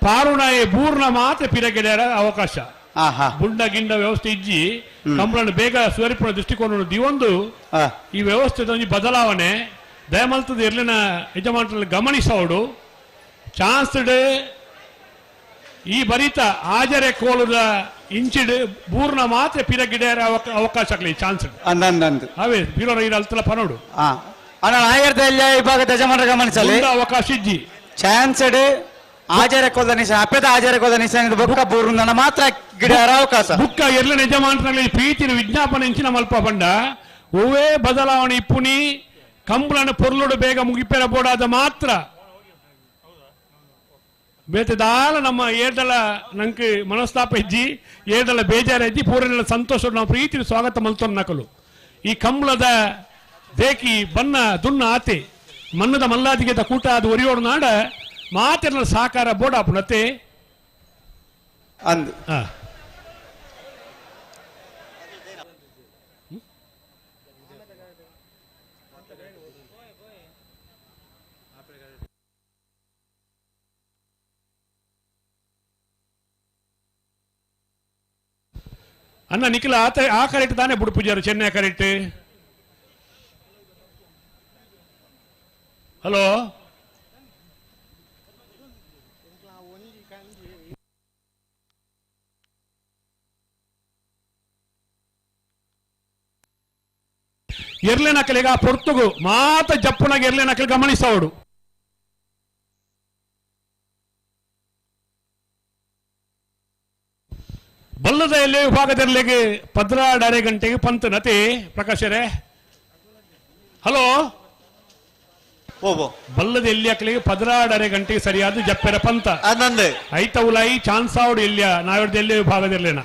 ಪಾರುಣಾಯ ಬೂರ್ಣ ಮಾತ್ರ ಪಿರಗೆಡೆರ ಅವಕಾಶ ಬುಂಡ ಗಿಂಡ ವ್ಯವಸ್ಥೆ ಇಜ್ಜಿ ಕಂಬಳನ್ನು ಬೇಗ ಸುಧಾರಿಪುಣ ದೃಷ್ಟಿಕೋನ ದಿವೊಂದು ಈ ವ್ಯವಸ್ಥೆದ ಒಂಜಿ ಬದಲಾವಣೆ ದಯಮಲ್ತದ ಎರ್ಲಿನ ಯಜಮಾನರಲ್ಲಿ ಗಮನಿಸೋಡು ಚಾನ್ಸ್ಡ್ ಈ ಬರಿತ ಆಜರೆ ಕೋಲುದ ಇಂಚಿಡ್ ಬೂರ್ಣ ಮಾತ್ರ ಪಿರಗಿಡೆರ ಅವಕಾಶ ಚಾನ್ಸ್ ಅವೇ ಪಿರೋರ ಇರಲ್ತಲ ಪನೋಡು ಅಣ್ಣ ನಾಯರ್ದಲ್ಲಿ ವಿಭಾಗದ ಯಜಮಾನರ ಗಮನಿಸಲಿ ಅವಕಾಶ ಇಜ್ಜಿ ಚಾನ್ಸ್ಡ್ ಆಚಾರ್ಯ ಕೋದ ನಿಶಾನ ಅಪ್ಪದ ಆಚಾರ್ಯ ಕೋದ ನಿಶಾನ ಬುಕ್ಕ ಬೂರ್ನ ಮಾತ್ರ ಗಿಡರ ಅವಕಾಶ ಬುಕ್ಕ ಎರ್ಲಿನ ಯಜಮಾನರಲ್ಲಿ ಪ್ರೀತಿನ ವಿಜ್ಞಾಪನೆ ಇಂಚಿನ ಮಲ್ಪ ಬಂಡ ಓವೇ ಬದಲಾವಣೆ ಇಪ್ಪುನಿ ಕಂಬಳನ ಪೊರ್ಲುಡು ಬೇಗ ಮುಗಿಪೆರ ಬೋಡಾದ ಮಾತ್ರ ಬೇತದಾಲ ನಮ್ಮ ಏರ್ದಳ ನಂಗೆ ಮನಸ್ತಾಪ ಇಜ್ಜಿ ಏರ್ದಳ ಬೇಜಾರ ಇಜ್ಜಿ ಪೂರನೆಲ್ಲ ಸಂತೋಷ ನಾವು ಪ್ರೀತಿ ಸ್ವಾಗತ ಮಲ್ತೊಂದು ನಕಲು ಈ ಕಂಬಳದ ದೇಕಿ ಬನ್ನ ದುನ್ನ ಆತೆ ಮನ್ನದ ಮಲ್ಲಾದಿಗೆದ ಕೂಟ ಅದು ಒರಿಯೋಡು ನಾಡ ಮಾತೆಲ್ಲ ಸಾಕಾರ ಬೋಡಾಪುನತೆ ಅಂದ್ ಅನ್ನ ನಿಖಿಲ ಆ ಕರೆಕ್ಟ್ ತಾನೇ ಬಿಡು ಪೂಜಾರು ಚೆನ್ನೈ ಕರೆಕ್ಟ್ ಹಲೋ ಎರ್ಲೆ ನಕಲಿಗ ಪೊರ್ತುಗು ಮಾತ ಜಪ್ಪುನಾಗ ಎರ್ಲೆ ನಕಲಿ ಗಮನಿಸೋಡು ಬಲ್ಲದ ಎಲ್ಲೇ ವಿಭಾಗದಲ್ಲಿಗೆ 12 ಗಂಟೆಗೆ ಪಂತ ನತೆ ಪ್ರಕಾಶರೇ ಹಲೋ ಬಲ್ಲದ ಎಲ್ಲಿ ಹಾಕಲಿಗೆ 12 ಗಂಟೆಗೆ ಸರಿಯಾದ ಜಪ್ಪೆರ ಪಂತ ಐತ ಉಲಾಯಿ ಚಾನ್ಸ್ ಆವಡು ಎಲ್ಲಿಯ ನಾವೆಡ್ದ ಎಲ್ಲೇ ವಿಭಾಗದಲ್ಲೇನ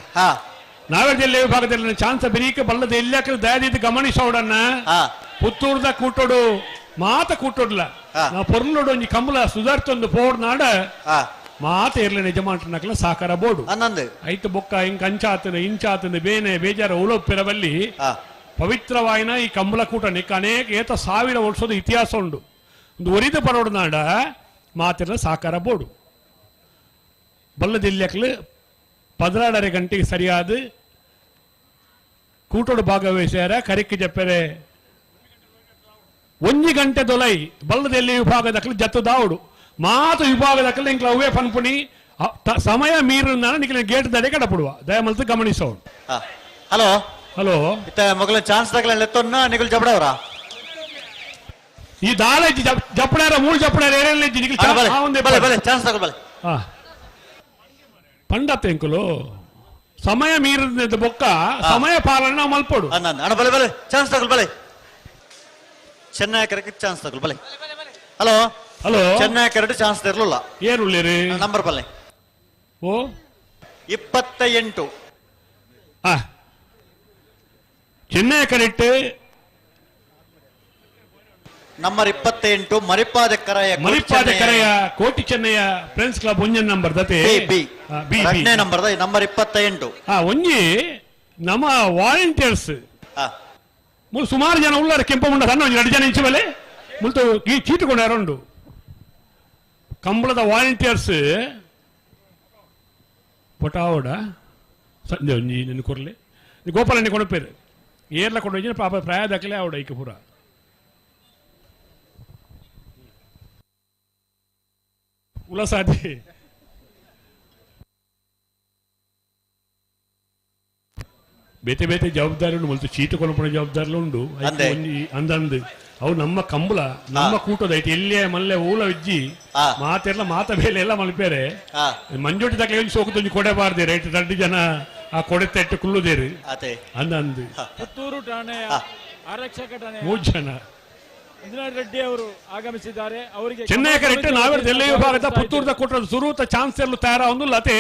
ನಾವೆಡ್ದ ಎಲ್ಲೇ ವಿಭಾಗದಲ್ಲಿ ಚಾನ್ಸ್ ಬೆರೀಕೆ ಬಲ್ಲದ ಎಲ್ಲಿ ಹಾಕಲಿ ದಯದಿದ್ದು ಗಮನಿಸೋಡನ್ನ ಪುತ್ತೂರ್ದ ಕೂಟೋಡು ಮಾತ ಕೂಟೋಡ್ಲ ನಾವು ಪೊರ್ಲೋಡು ಒಂಜಿ ಕಂಬಳ ಸುಧಾರ್ತೊಂದು ಪೋಡ್ ನಾಡ ಮಾತ ಇರ್ಲಿನ ಯಜಮಾನಕಲ ಸಾಕಾರ ಬೋಡು ಐತ ಬೊಕ್ಕ ಹಿಂಗ್ ಅಂಚಾತನ ಇಂಚಾತನ ಬೇನೆ ಬೇಜಾರ ಉಲೋಪಿರಬಲ್ಲಿ ಪವಿತ್ರವಾಯಿನ ಈ ಕಂಬಳ ಕೂಟ ನಿಕ್ಕ ಅನೇಕ ಏತ 1000 ವರ್ಷದ ಇತಿಹಾಸ ಉಂಡು ಒಂದು ಒರಿದ ಬರೋಡು ನಾಡ ಮಾತಿರ ಸಾಕಾರ ಬೋಡು ಬಲ್ಲದಿಲ್ಯಕಲು 12 ಗಂಟೆಗೆ ಸರಿಯಾದ ಕೂಟೋಡು ಭಾಗವಹಿಸ್ಯಾರ ಕರಿಕೆ ಜಪ್ಪರೆ 1 ಗಂಟೆ ದೊಲೈ ಬಲ್ಲದಲ್ಲಿ ವಿಭಾಗದಕ್ಕಲು ಜತ್ತದಾವುಡು ಮಾತ ವಿಭಾಗದಕ್ಕಲು ಇಂಕ್ಲ ಅವೇ ಪನ್ಪುನಿ ಸಮಯ ಮೀರಿನ ನಿಖಿಲ ಗೇಟ್ ದಡೆ ಕಡಪಡುವ ದಯಮಲ್ತು ಗಮನಿಸೋಡು ಹಲೋ ಹಲೋ ಮೊಗಲ ಚಾನ್ಸ್ ತಗಲ ಲೆತ್ತೊನ್ನ ನಿಖಿಲ್ ಜಬಡವರ ಈ ದಾಲ ಜಪ್ಪಡಾರ 3 ಜಪ್ಪಡಾರ ಏನೆಲ್ಲ ಚಾನ್ಸ್ ತಗೋ ಬಲೆ ಪಂಡತ್ತೆ ಎಂಕುಲು ಸಮಯ ಮೀರಿದ ಬೊಕ್ಕ ಸಮಯ ಪಾಲನೆ ನಾವು ಮಲ್ಪೋಡು ಅಣ್ಣ ಬಲೆ ಬಲೆ ಚಾನ್ಸ್ ತಗಲ್ ಬಲೆ ಚೆನ್ನೈ ಕರೆಕ್ಟ್ ಚಾನ್ಸ್ ತಗಲ್ ಬಲೆ ಹಲೋ ಹಲೋ ಚೆನ್ನೈ ಕರೆಕ್ಟ್ ಚಾನ್ಸ್ ಇರಲಿಲ್ಲ ಏನುಳ್ಳಿರಿ ನಂಬರ್ ಬಲ್ಲೆ ಓ 28 ಚೆನ್ನೈ ಕರೆಕ್ಟ್ ನಂಬರ್ 28 ಮರಿಪಾದೆಕರೆಯ ಕೋಟಿ ಚೆನ್ನೈಯ ಫ್ರೆಂಡ್ಸ್ ಕ್ಲಬ್ ಒಂಜನ್ ನಂಬರ್ ದತೆ ನಂಬರ್ ನಂಬರ್ 28 ಒಂಜಿ ನಮ್ಮ ವಾಲಂಟಿಯರ್ಸ್ ಸುಮಾರು ಜನ ಉಳ್ಳಾರ ಕೆಂಪಮುಂಡ ಸಣ್ಣ 2 ಜನ ಇಂಚು ಮೇಲೆ ಮುಲ್ತು ಚೀಟುಕೊಂಡಾರುಂಡು ಕಂಬಳದ ವಾಲಂಟಿಯರ್ಸ್ ಪೊಟಾವಡ ಸಂಜೆ ಒಂಜಿ ನಿನ್ನ ಕೊರ್ಲೆ ಗೋಪಾಲನೆ ಕೊಡಪೇರು ಏರ್ಲ ಕೊಂಡು ಪಾಪ ಪ್ರಾಯದಾಕಲೇ ಅವಡ ಐಕ ಪೂರ ಉಲಸಾದಿ ಬೇತೆ ಬೇತೆ ಜವಾಬ್ದಾರಿ ಉಂಡು ಮಲ್ತು ಚೀಟ ಕೊನಪುಣ ಜವಾಬ್ದಾರಿ ಉಂಡು ಅಂದಂದು ಅವು ನಮ್ಮ ಕಂಬಳ ನಮ್ಮ ಕೂಟದ ಐತಿ ಎಲ್ಲೇ ಮಲ್ಲೆ ಊಲ ಇಜ್ಜಿ ಮಾತೆಲ್ಲ ಮಾತ ಬೇಲೆ ಎಲ್ಲ ಮಲ್ಪೇರೆ ಮಂಜೋಟಿ ತಕ್ಕ ಸೋಕುತ್ತೊಂದು ಕೊಡೆಬಾರ್ದೆ ರೈಟ್ 2 ಜನ ಆ ಕೊಡೆ ತೆಟ್ಟು ಕುಲ್ಲುದೇರು ಅಂದಂದು ಪುತ್ತೂರು ಠಾಣೆಯ ಆರಕ್ಷಕ ಠಾಣೆಯ 3 ಜನ ಮಂಜುನಾಥ್ ರೆಡ್ಡಿ ಅವರು ಆಗಮಿಸಿದ್ದಾರೆ ಅವರಿಗೆ ಚೆನ್ನೈ ಕರೆಕ್ಟ್ ನಾವೆಲ್ಲ ಎಲ್ಲ ವಿಭಾಗದ ಪುತ್ತೂರದ ಕೊಟ್ಟರು ಸುರೂತ ಚಾನ್ಸ್ ಎಲ್ಲ ತಯಾರ ಒಂದು ಲತೆ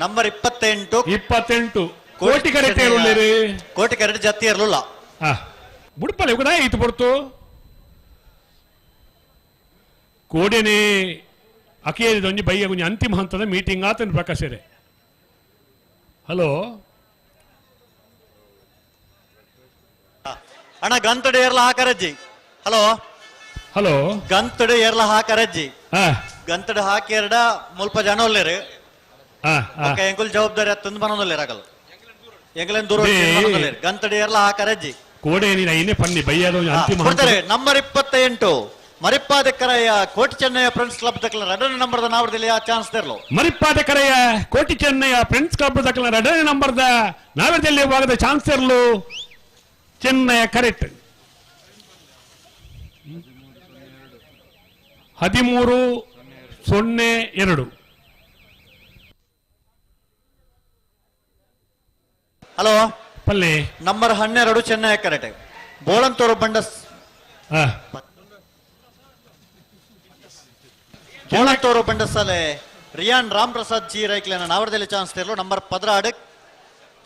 ನಂಬರ್ 28 ಕೋಟಿ ಕರೆಕ್ಟ್ ಇರಲಿರಿ ಕೋಟಿ ಕರೆಕ್ಟ್ ಜತ್ತಿ ಇರಲಿಲ್ಲ ಬುಡ್ಪಲ್ಲಿ ಹೋಗದ ಇತ್ತು ಬರ್ತು ಕೋಡೆನೆ ಅಕೇರಿದ ಒಂಜಿ ಬೈಯ ಒಂಜಿ ಅಂತಿಮ ಹಂತದ ಮೀಟಿಂಗ್ ಆತನ ಪ್ರಕಾಶರೆ ಹಲೋ ಅಣ್ಣ ಗಂತಡೆ ಏರ್ಲ ಹಾಕರಜ್ಜಿ ಹಲೋ ಹಲೋ ಗಂತಡೆ ಏರ್ಲ ಹಾಕರಜ್ಜಿ ಗಂತಡೆ ಹಾಕಿ ಎರಡ ಮುಲ್ಪ ಜನ ಒಲ್ಲೇರು ಎಂಕುಲ್ ಜವಾಬ್ದಾರಿ ತಂದು ಬನ್ನೊಂದಿಲ್ಲ ಎಂಕಲೇನ್ ದೂರ ಗಂತಡೆ ಏರ್ಲ ಹಾಕರಜ್ಜಿ ಕೋಡೆ ನೀನು ಪನ್ನಿ ಬೈಯದ ಅಂತಿಮ ಕೊಡ್ತಾರೆ ನಂಬರ್ 28 ಮರಿಪ್ಪಾದೆಕರೆಯ ಕೋಟಿ ಚೆನ್ನಯ್ಯ ಫ್ರೆಂಡ್ಸ್ ಕ್ಲಬ್ ದಕ್ಕಲ ಎರಡನೇ ನಂಬರ್ದ ನಾವರ್ದಲ್ಲಿ ಆ ಚಾನ್ಸ್ ತೆರಲು ಮರಿಪ್ಪಾದೆಕರೆಯ ಕೋಟಿ ಚೆನ್ನಯ್ಯ ಫ್ರೆಂಡ್ಸ್ ಕ್ಲಬ್ ದಕ್ಕಲ ಎರಡನೇ ನಂಬರ್ದ ನಾವರ್ದಲ್ಲಿ ಭಾಗದ ಚಾನ್ಸ್ ತೆರಲು ಚೆನ್ನಯ್ಯ ಕರೆಕ್ಟ್ 13-02 ಹಲೋ ಪಲ್ಲೆ ನಂಬರ್ 12 ಚೆನ್ನಯ್ಯ ಕರೆಕ್ಟ್ ಬೋಳಂತೂರು ಬಂಡಸ್ ಬೋಳಂತೂರು ಬಂಡಸಲೆ ರಿಯಾನ್ ರಾಮ್ ಪ್ರಸಾದ್ ಜಿ ರೈಕ್ಲೆನ ನಾವರ್ದಲ್ಲಿ ಚಾನ್ಸ್ ತೆರಲು ನಂಬರ್ 16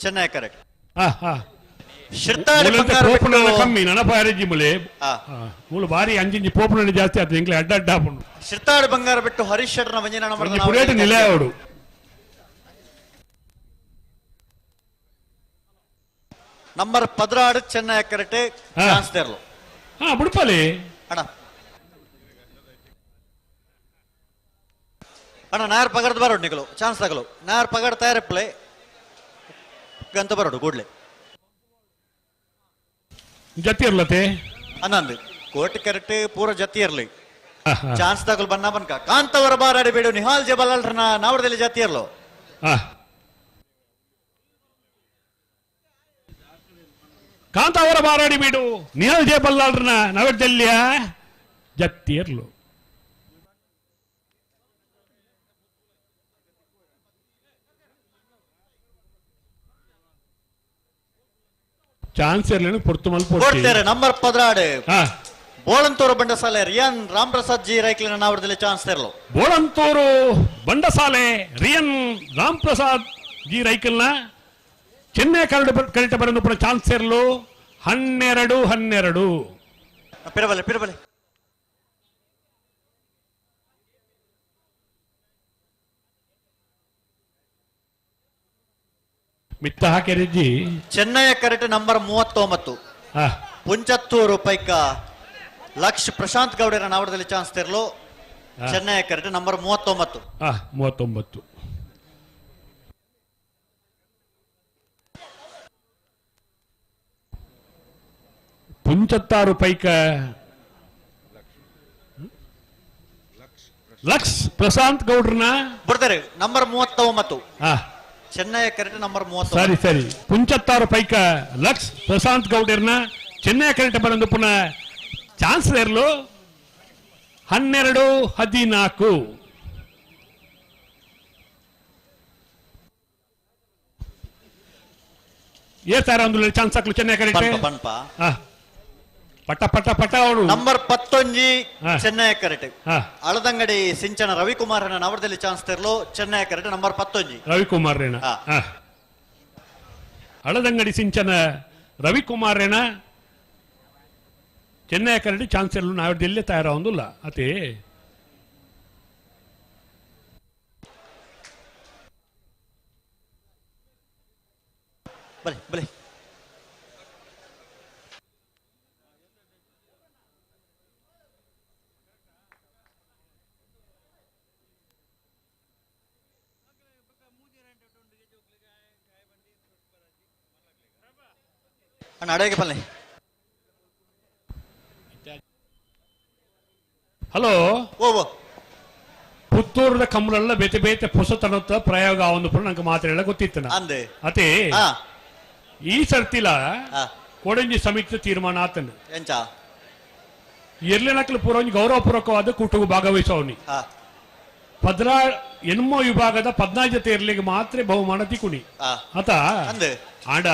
ಚೆನ್ನಯ್ಯ ಕರೆಕ್ಟ್ ಕಮ್ಮಿ ನನಪಾರಜಿ ಮುಲೆ ಮೂಲ ಬಾರಿ ಅಂಜಿಂಜಿ ಪೋಪುನ ಜಾಸ್ತಿ ಆಯ್ತು ಎಂಕ್ಲೆ ಅಡ್ಡ ಹಾಕೊಂಡು ಶಿರ್ತಾಡ್ ಬಂಗಾರ ಬಿಟ್ಟು ಹರೀಶ್ ಶೆಟ್ಟರ್ನ ವಂಜನ ಪುರೇಟ್ ನಿಲೆ ಅವಡು ನಂಬರ್ 16 ಚೆನ್ನಯ್ಯ ಕರೆಕ್ಟ್ ಚಾನ್ಸ್ ತೆರಲು ಬುಡ್ಪಲ್ಲಿ ಅಣ್ಣ ಅಣ್ಣ ನಾಯರ್ ಪಗಡ್ದು ಬರೋಡು ನಿಗಲು ಚಾನ್ಸ್ ತಗಲು ನಾಯರ್ ಪಗಡ್ ತಯಾರಿಪ್ಲೆ ಗಂತ ಬರೋಡು ಕೂಡ್ಲೆ ಜತಿ ಇರ್ಲತೆ ಅನ್ನಂದು ಕೋಟಿ ಕರೆಕ್ಟ್ ಪೂರ ಜತಿ ಇರ್ಲಿ ಚಾನ್ಸ್ ತಗಲು ಬನ್ನ ಬನ್ಕ ಕಾಂತವರ ಬಾರಾಡಿ ಬೇಡು ನಿಹಾಲ್ ಜಬಲ್ರನ ನಾವರದಲ್ಲಿ ಜತಿ ಇರ್ಲು ಕಾಂತಾವರ ಬಾರಾಡಿ ಬಿಡು ನಿಹಾಲ್ ಜಬಲ್ರನ ನಾವರದಲ್ಲಿ ಜತಿ ಇರ್ಲು ಚಾನ್ಸ್ ಇರಲಿ ಪೊರ್ತು ಕೊಡ್ತಾರೆ ನಂಬರ್ 16 ಬೋಳಂತೂರು ಬಂಡಸಾಲೆ ರಿಯಾನ್ ರಾಮ್ ಪ್ರಸಾದ್ ಜಿ ರೈಕ್ಲಿನ ನಾವರದಲ್ಲಿ ಚಾನ್ಸ್ ತೆರಲು ಬೋಳಂತೂರು ಬಂಡಸಾಲೆ ರಿಯನ್ ರಾಮ್ ಪ್ರಸಾದ್ ಜಿ ರೈಕಲ್ನ ಚೆನ್ನೈ ಕರೆಕ್ಟ್ ಬರಲು ಪುನಃ ಚಾನ್ಸ್ ಸೇರಲು 12 ಪಿರಬಲೆ ಪಿರಬಲೆ ಮಿತ್ತ ಹಾಕಿರಿಜ್ಜಿ ಚೆನ್ನಯ್ಯ ಕರೆಕ್ಟ್ ನಂಬರ್ 39 ಪುಂಚತ್ತೂರು ಪೈಕ ಲಕ್ಷ ಪ್ರಶಾಂತ್ ಗೌಡರ ನಾವರದಲ್ಲಿ ಚಾನ್ಸ್ ತೆರಲು ಚೆನ್ನಯ್ಯ ಕರೆಕ್ಟ್ ನಂಬರ್ 39 ಪುಂಚತ್ತಾರು ಪೈಕ ಲಕ್ಷ ಪ್ರಶಾಂತ್ ಗೌಡ್ರನ ಬರ್ತಾರೆ ನಂಬರ್ 39 ಚೆನ್ನಯ್ಯ ಕರೆಕ್ಟ್ ನಂಬರ್ 39 ಸರಿ ಪುಂಚತ್ತಾರು ಪೈಕ ಲಕ್ಷ ಪ್ರಶಾಂತ್ ಗೌಡರ್ನ ಚೆನ್ನೈ ಕರೆಕ್ಟ್ ಬರಂದು ಪುನಃ ಚಾನ್ಸ್ ಇರಲು 12-14 ಏತಾರ ಒಂದು ಚಾನ್ಸ್ ಹಾಕ್ಲು ಚೆನ್ನೈ ಕರೆಕ್ಟ್ ಪಟ ಅವಳು ನಂಬರ್ 11 ಚೆನ್ನಯ್ಯ ಕರೆಕ್ಟ್ ಅಳದಂಗಡಿ ಸಿಂಚನ ರವಿಕುಮಾರನ ನವರದಲ್ಲಿ ಚಾನ್ಸ್ ತೆರಲು ಚೆನ್ನಯ್ಯ ಕರೆಕ್ಟ್ ನಂಬರ್ 11 ರವಿಕುಮಾರೇನ ಅಳದಂಗಡಿ ಸಿಂಚನ ರವಿಕುಮಾರೇನ ಚೆನ್ನೈ ಕರೆಕ್ಟ್ ಚಾನ್ಸ್ ಇರಲು ನಾವಲ್ಲಿ ತಯಾರಾಗೊಂದಿಲ್ಲ ಅದೇ ಬಲೆ ಬಲೆ ಅಣ್ಣ ಅಡಗೆ ಪಲ್ಲೆ ಹಲೋ ಪುತ್ತೂರದ ಕಮ್ಮಲೆಲ್ಲ ಬೇತೆ ಬೇತೆ ಹೊಸತನದ ಪ್ರಯೋಗ ಒಂದು ನಂಗೆ ಮಾತಾಡಲ್ಲ ಗೊತ್ತಿತ್ತು ಅದೇ ಈ ಸರ್ತಿಲ ಕೋಡಂಜಿ ಸಮಿತಿ ತೀರ್ಮಾನ ಆತನು ಎರ್ಲಿನಕ್ಲು ಪೂರ್ವ ಗೌರವಪೂರ್ವಕವಾದ ಕೂಟವು ಭಾಗವಹಿಸೋನಿ ಎನ್ಮೋ ವಿಭಾಗದ 14 ಜೊತೆ ಇರ್ಲಿಕ್ಕೆ ಮಾತ್ರ ಬಹುಮಾನ ತಿಕುಣಿ ಆತ ಆಡ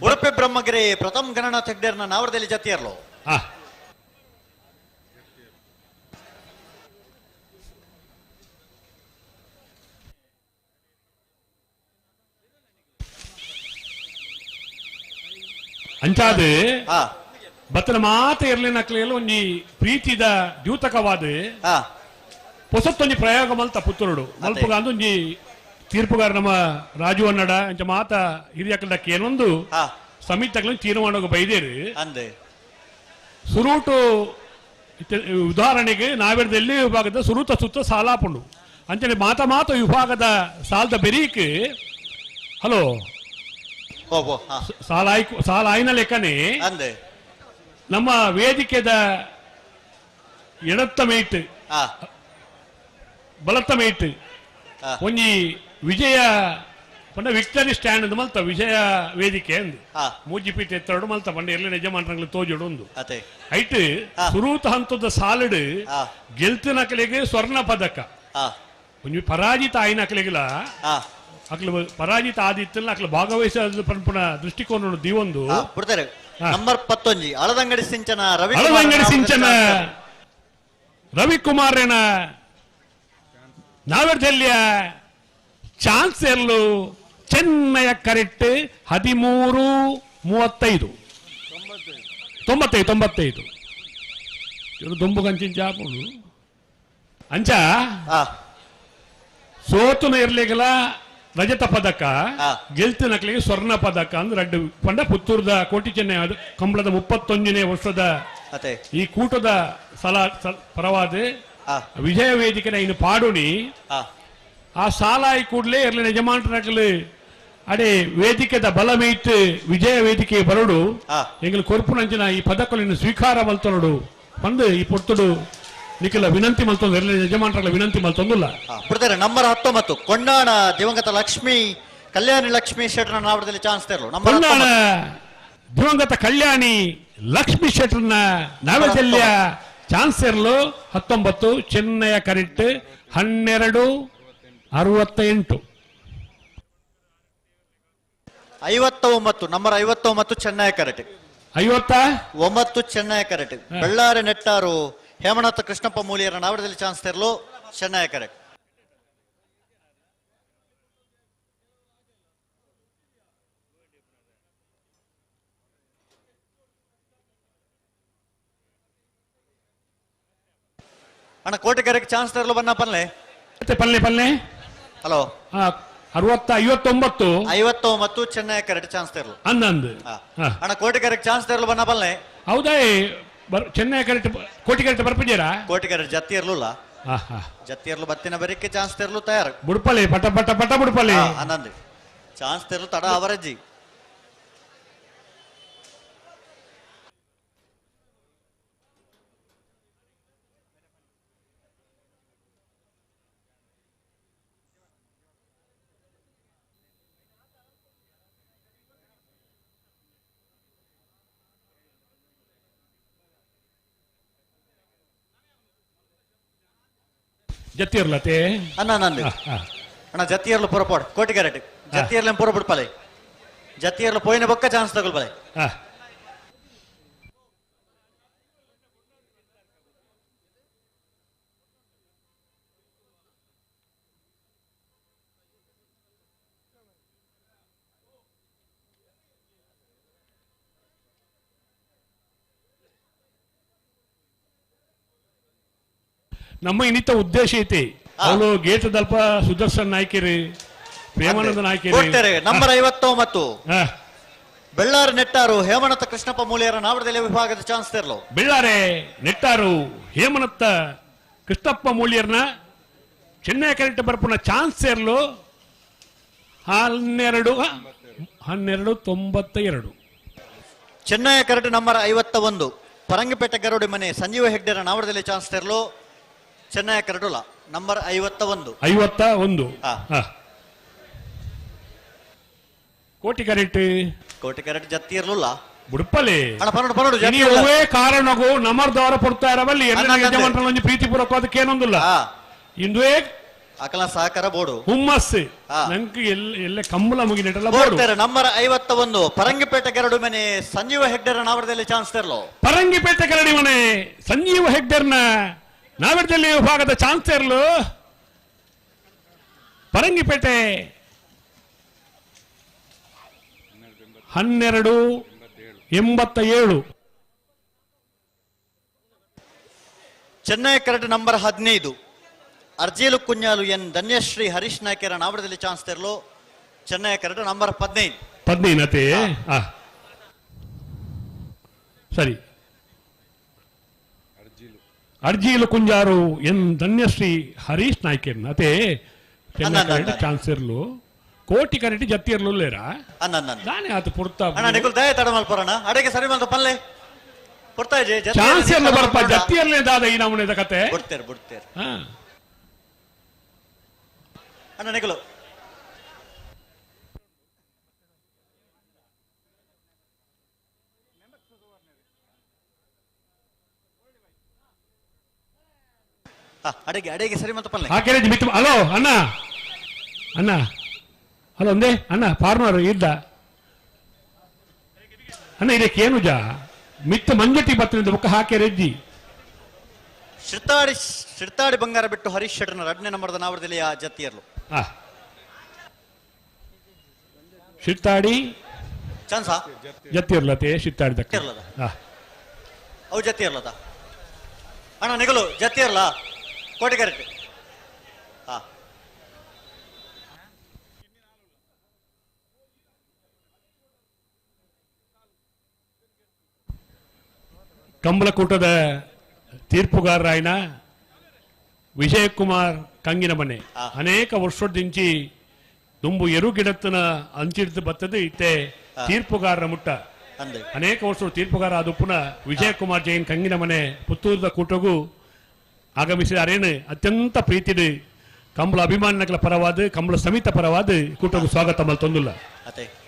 ಉಡುಪಿ ಬ್ರಹ್ಮಗಿರಿ ಪ್ರಥಮ ಗಣನಾಥ್ ಹೆಗ್ಡೇರ್ನ ನಾವರದಲ್ಲಿ ಜತಿ ಇರ್ಲು ಅಂಚಾದ ಬತ್ತನ ಮಾತ ಇರ್ಲಿನ ಕ್ಲಿಯಲ್ಲ ಒಂಜಿ ಪ್ರೀತಿದ ದ್ಯೂತಕವಾದ ಹೊಸತ್ತೊಂಜಿ ಪ್ರಯೋಗ ಮಲ್ತ ಪುತ್ತೂರುಡು ಮಲ್ಪಗ ಒಂಜಿ ತೀರ್ಪುಗಾರ ನಮ್ಮ ರಾಜು ಅನ್ನಡ ಅಂಚ ಮಾತ ಹಿರಿಯಕ್ಕಳಕ್ಕೆ ಏನೊಂದು ಸಮಿತಿಗಳನ್ನು ತೀರ್ಮಾನ ಬೈದೇರು ಸುರೂಟು ಉದಾಹರಣೆಗೆ ನಾವೆರದಲ್ಲಿ ವಿಭಾಗದ ಸುರೂತ ಸುತ್ತ ಸಾಲಾಪುಂಡು ಅಂಚನೆ ಮಾತ ವಿಭಾಗದ ಸಾಲದ ಬೆರೀಕ್ ಹಲೋ ಸಾಲ ಆಯ್ನ ಲೆಕ್ಕನೆ ನಮ್ಮ ವೇದಿಕೆದ ಎಡತ್ತ ಮೇಟ್ ಬಲತ್ತ ಮೇಟ್ ಒಂಜಿ ವಿಜಯ ಪಂಡ ವಿಕ್ಟರಿ ಸ್ಟ್ಯಾಂಡ್ ಅಂದ್ ಮಲ್ತ ವಿಜಯ ವೇದಿಕೆ ಅಂದ್ ಮೂಜಿಪೀಠ ಎತ್ತರಡು ಮಲ್ತ ಪಂಡ ಎಲ್ಲ ಯಜಮಾನ್ರಂಗ್ಲು ತೋಜುಡು ಒಂದು ಐಟ್ ಸುರೂತ ಹಂತದ ಸಾಲಡ್ ಗೆಲ್ತಿನ ಕಲೆಗೆ ಸ್ವರ್ಣ ಪದಕ ಒಂಜಿ ಪರಾಜಿತ ಆಯ್ನ ಕಲೆಗಿಲ ಅಕ್ಲು ಪರಾಜಿತ ಆದಿತ್ತಲ್ಲ ಅಕ್ಲು ಭಾಗವಹಿಸ ಪಂಪುನ ದೃಷ್ಟಿಕೋನ ದಿವೊಂದು ನಂಬರ್ 11 ಅಳದಂಗಡಿ ಸಿಂಚನ ರವಿಕುಮಾರನ ನಾವೆರ್ದಲ್ಲಿಯ ಚಾನ್ಸೆರ್ಲು ಚೆನ್ನಯ ಕರೆಕ್ಟ್ 13:35 95 ದೊಂಬು ಕಂಚಿನ ಚಾಪುಡು ಅಂಚ ಸೋತುನ ಇರ್ಲಿಗಲ ರಜತ ಪದಕ ಗೆಲ್ತು ನಕ್ಲಿಗೆ ಸ್ವರ್ಣ ಪದಕ ಅಂದ್ರೆ ರಡ್ಡು ಪಂಡ ಪುತ್ತೂರದ ಕೋಟಿ ಚೆನ್ನೈ ಕಂಬಳದ 31ನೇ ವರ್ಷದ ಈ ಕೂಟದ ಪರವಾದ ವಿಜಯ ವೇದಿಕೆನ ಇನ್ನು ಪಾಡುನಿ ಆ ಸಾಲಾಯಿ ಕೂಡಲೇ ಇರ್ಲಿ ಯಜಮಾನ್ರಕ್ಲು ಅಡೆ ವೇದಿಕೆದ ಬಲ ಮೀಟ್ ವಿಜಯ ವೇದಿಕೆ ಬರಡು ಎಂಗ್ಲು ಕೊರ್ಪುನಂಚಿನ ಈ ಪದಕಗಳನ್ನು ಸ್ವೀಕಾರ ಮಲ್ತೊನಡು ಬಂದು ಈ ಪೊರ್ತುಡು ನಿಖಿಲ ವಿನಂತಿ ಮಲ್ತೊಂದು ಎಲ್ಲ ಯಜಮಾನ್ರಗಳ ವಿನಂತಿ ಮಲ್ತೊಂದುಲ್ಲ ನಂಬರ್ 19 ಕೊಂಡಾಣ ದಿವಂಗತ ಲಕ್ಷ್ಮಿ ಕಲ್ಯಾಣಿ ಲಕ್ಷ್ಮಿ ಶೆಟ್ರ ನಾವಡದಲ್ಲಿ ಚಾನ್ಸ್ ತೆರಲು ಕೊಂಡಾಣ ದಿವಂಗತ ಕಲ್ಯಾಣಿ ಲಕ್ಷ್ಮಿ ಶೆಟ್ರನ ನಾವಡದಲ್ಲಿಯ ಚಾನ್ಸ್ ತೆರಲು 19 ಚೆನ್ನಯ ಕರೆಕ್ಟ್ 12:68 59 ನಂಬರ್ 59 ಚೆನ್ನಯ ಕರೆಕ್ಟ್ 59 ಚೆನ್ನಯ ಕರೆಕ್ಟ್ ಬಳ್ಳಾರಿ ನೆಟ್ಟಾರು ಹೇಮನಾಥ ಕೃಷ್ಣಪ್ಪ ಮೂಲಿಯರ ನಾವಡದಲ್ಲಿ ಚಾನ್ಸ್ ತೆರಲು ಚೆನ್ನಯ ಕರೆಕ್ಟ್ ಅಣ್ಣ ಕೋಟೆಕೆರೆಗೆ ಚಾನ್ಸ್ ತೆರಲು ಬನ್ನ ಪಲ್ಲೆ ಹಲೋ 59 ಚೆನ್ನೈ ಕರೆಕ್ಟ್ ಚಾನ್ಸ್ ತೆರಲು ಅಣ್ಣ ಕೋಟೆಕೆರೆಗೆ ಚಾನ್ಸ್ ತೆರಲು ಬನ್ನ ಪಲ್ಲೆ ಹೌದಾ ಚೆನ್ನೈ ಕರೆಕ್ಟ್ ಕೋಟೆಕೆರೆ ಬರ್ಪಿದ್ದೀರಾ ಕೋಟೆಕೆರೆ ಜತ್ತಿ ಇರ್ಲಿಲ್ಲ ಜತ್ತಿ ಇರ್ಲು ಬತ್ತಿನ ಬರೀಕೆ ಚಾನ್ಸ್ ತೆರಲು ತಯಾರು ಬುಡ್ಪಲ್ಲಿ ಪಟ ಪಟ ಪಟ ಬುಡ್ಪಲ್ಲಿ ಆನಂದ್ ಚಾನ್ಸ್ ತೆರಲು ತಡ ಅವರಜ್ಜಿ ಜತ್ತಿರ್ಲತೆ ಅಣ್ಣ ಜತ್ತಿಯರ್ಲು ಪುರಪಾಡು ಕೋಟಿಗೆರೆಟ್ ಜತ್ತಿಯರ್ಲ ಪುರ ಬಿಡ್ಪಲೆ ಜತ್ತಿಯರ್ಲು ಪೋಯಿನ ಬೊಕ್ಕ ಚಾನ್ಸ್ ತಗೊಳ್ಬಲೆ ನಮ್ಮ ಇನ್ನಿತ ಉದ್ದೇಶ ಐತಿ ಅವಳು ಗೇಟ್ ದಲ್ಪ ಸುದರ್ಶನ್ ನಾಯ್ಕರಿ ಪ್ರೇಮಾನಂದ ನಾಯ್ಕರಿ ನಂಬರ್ 59 ಬೆಳ್ಳಾರಿ ನೆಟ್ಟಾರು ಹೇಮನಾಥ ಕೃಷ್ಣಪ್ಪ ಮೂಲಿಯರ ನಾವಡದಲ್ಲಿ ವಿಭಾಗದ ಚಾನ್ಸ್ ತೆರಲು ಬೆಳ್ಳಾರೆ ನೆಟ್ಟಾರು ಹೇಮನತ್ತ ಕೃಷ್ಣಪ್ಪ ಮೂಲಿಯರ್ನ ಚೆನ್ನೈ ಕರೆಕ್ಟ್ ಬರ್ಪುನ ಚಾನ್ಸ್ ಸೇರ್ಲು 12:92 ಚೆನ್ನೈ ಕರೆಕ್ಟ್ ನಂಬರ್ 51 ಪರಂಗಿಪೇಟೆ ಗರುಡಿ ಮನೆ ಸಂಜೀವ ಹೆಗ್ಡೆರ ನಾವಡದಲ್ಲಿ ಚಾನ್ಸ್ ತೆರಲು ಚೆನ್ನೈ ಕರೆಕ್ಟ್ ನಂಬರ್ 51 ಕೋಟಿ ಕರೆಕ್ಟ್ ಜತ್ತಿ ಇರ್ಲಿಲ್ಲ ಬುಡ್ಪಲ್ಲಿ ನೀವೇ ಕಾರಣಗೂ ನಮರ್ದವರ ಪಡ್ತಾ ಇರವಲ್ಲಿ ಎಲ್ಲ ಯಜಮಾನ್ರಲ್ಲಿ ಒಂದು ಪ್ರೀತಿ ಪೂರ್ವಕ ಅದಕ್ಕೆ ಏನೊಂದಿಲ್ಲ ಇಂದುವೇ ಅಕಲ ಸಹಕಾರ ಬೋರ್ಡು ಹುಮ್ಮಸ್ ನಂಗೆ ಎಲ್ಲ ಕಂಬಳ ಮುಗಿನೆಟ್ಟಲ್ಲ ಬೋರ್ಡು ನಂಬರ್ 51 ಪರಂಗಿಪೇಟೆ ಗರಡು ಮನೆ ಸಂಜೀವ ಹೆಗ್ಡೆರ ನಾವಡದಲ್ಲಿ ಚಾನ್ಸ್ ತೆರಲು ಪರಂಗಿಪೇಟೆ ಗರಡಿ ಮನೆ ಸಂಜೀವ ಹೆಗ್ಡೆರ್ನ ನಾವಡದಲ್ಲಿ ವಿಭಾಗದ ಚಾನ್ಸ್ ತೆರಲು Parangipete 12:87 87. Chennaya correct number 15 Arjilu Kunjalu N Dhanyashree Harish ನಾಯ್ಕರ ನಾವಡದಲ್ಲಿ ಚಾನ್ಸ್ ತೆರಲು ಚೆನ್ನೈ ಕರೆಕ್ಟ್ ನಂಬರ್ 15 ಅತೆ ಸರಿ. ಅರ್ಜಿಲು ಕುಂಜಾರು ಎನ್ ಧನ್ಯಶ್ರೀ ಹರೀಶ್ ನಾಯ್ಕರ್ ಅತೆ ಚಾನ್ಸ್ ಇರ್ಲು ಕೋಟಿ ಕರೆಕ್ಟ್ ಜತ್ತಿ ಇರ್ಲಿಲ್ಲ ನಾನೇ ಆತ ಪುರ್ತಾ ದಯ ತಡ ಮಲ್ಪರಣ ಅಡೆಗೆ ಸರಿ ಮಲ್ತ ಪಲ್ಲೆ ಚಾನ್ಸ್ ಇರ್ಲ ಬರ್ಪ ಜತ್ತಿ ಇರ್ಲಿ ದಾದ ಈ ನಮೂನೆದ ಕತೆ ಬಿಡ್ತೇರ್ ಅಣ್ಣ ನಿಗಲು ಅಡೆಗೆ ಸರಿ ಮತ್ತ ಪಲ್ಲೆ ಹಲೋ ಅಣ್ಣ ಅಣ್ಣ ಹಲೋ ಒಂದೇ ಅಣ್ಣ ಫಾರ್ಮರ್ ಇದ್ದ ಅಣ್ಣ ಇದಕ್ಕೆ ಏನು ಜಾ ಮಿತ್ತ ಮಂಜಟಿ ಬತ್ತನಿಂದ ಬುಕ್ಕ ಹಾಕಿ ರೆಜ್ಜಿ ಶಿರ್ತಾಡಿ ಬಂಗಾರ ಬಿಟ್ಟು ಹರೀಶ್ ಶೆಟ್ಟರ್ನ 2ನೇ ನಂಬರ್ದ ನಾವರದಲ್ಲಿ ಆ ಜತ್ತಿಯರ್ಲು ಶಿರ್ತಾಡಿ ಚಾನ್ಸ ಜತ್ತಿರ್ಲತೆ ಶಿರ್ತಾಡಿ ದಕ್ಕ ಅವು ಜತ್ತಿಯರ್ಲದ ಅಣ್ಣ ನಿಗಲು ಜತ್ತಿಯರ್ಲ ಕೋಟಿ ಕರೆಕ್ಟ್ ಕಂಬಳಕೂಟದ ತೀರ್ಪುಗಾರರಾಯನ ವಿಜಯಕುಮಾರ್ ಕಂಗಿನ ಮನೆ ಅನೇಕ ವರ್ಷದಿಂಚಿ ದುಂಬು ಎರು ಗಿಡತ್ತನ ಅಂಚಿಡ್ದು ಬತ್ತದು ಇತ್ತೆ ತೀರ್ಪುಗಾರರ ಮುಟ್ಟ ಅನೇಕ ವರ್ಷ ತೀರ್ಪುಗಾರ ಅದು ಪುನಃ ವಿಜಯಕುಮಾರ್ ಜೈನ್ ಕಂಗಿನ ಮನೆ ಪುತ್ತೂರದ ಕೂಟಗೂ ಆಗಮಿಸಿದಾರೇನು ಅತ್ಯಂತ ಪ್ರೀತಿಡು ಕಂಬಳ ಅಭಿಮಾನಿಗಳ ಪರವಾದ ಕಂಬಳ ಸಮಿತ ಪರವಾದ ಕೂಟಗೂ ಸ್ವಾಗತ ಮಲ್ತೊಂದಿಲ್ಲ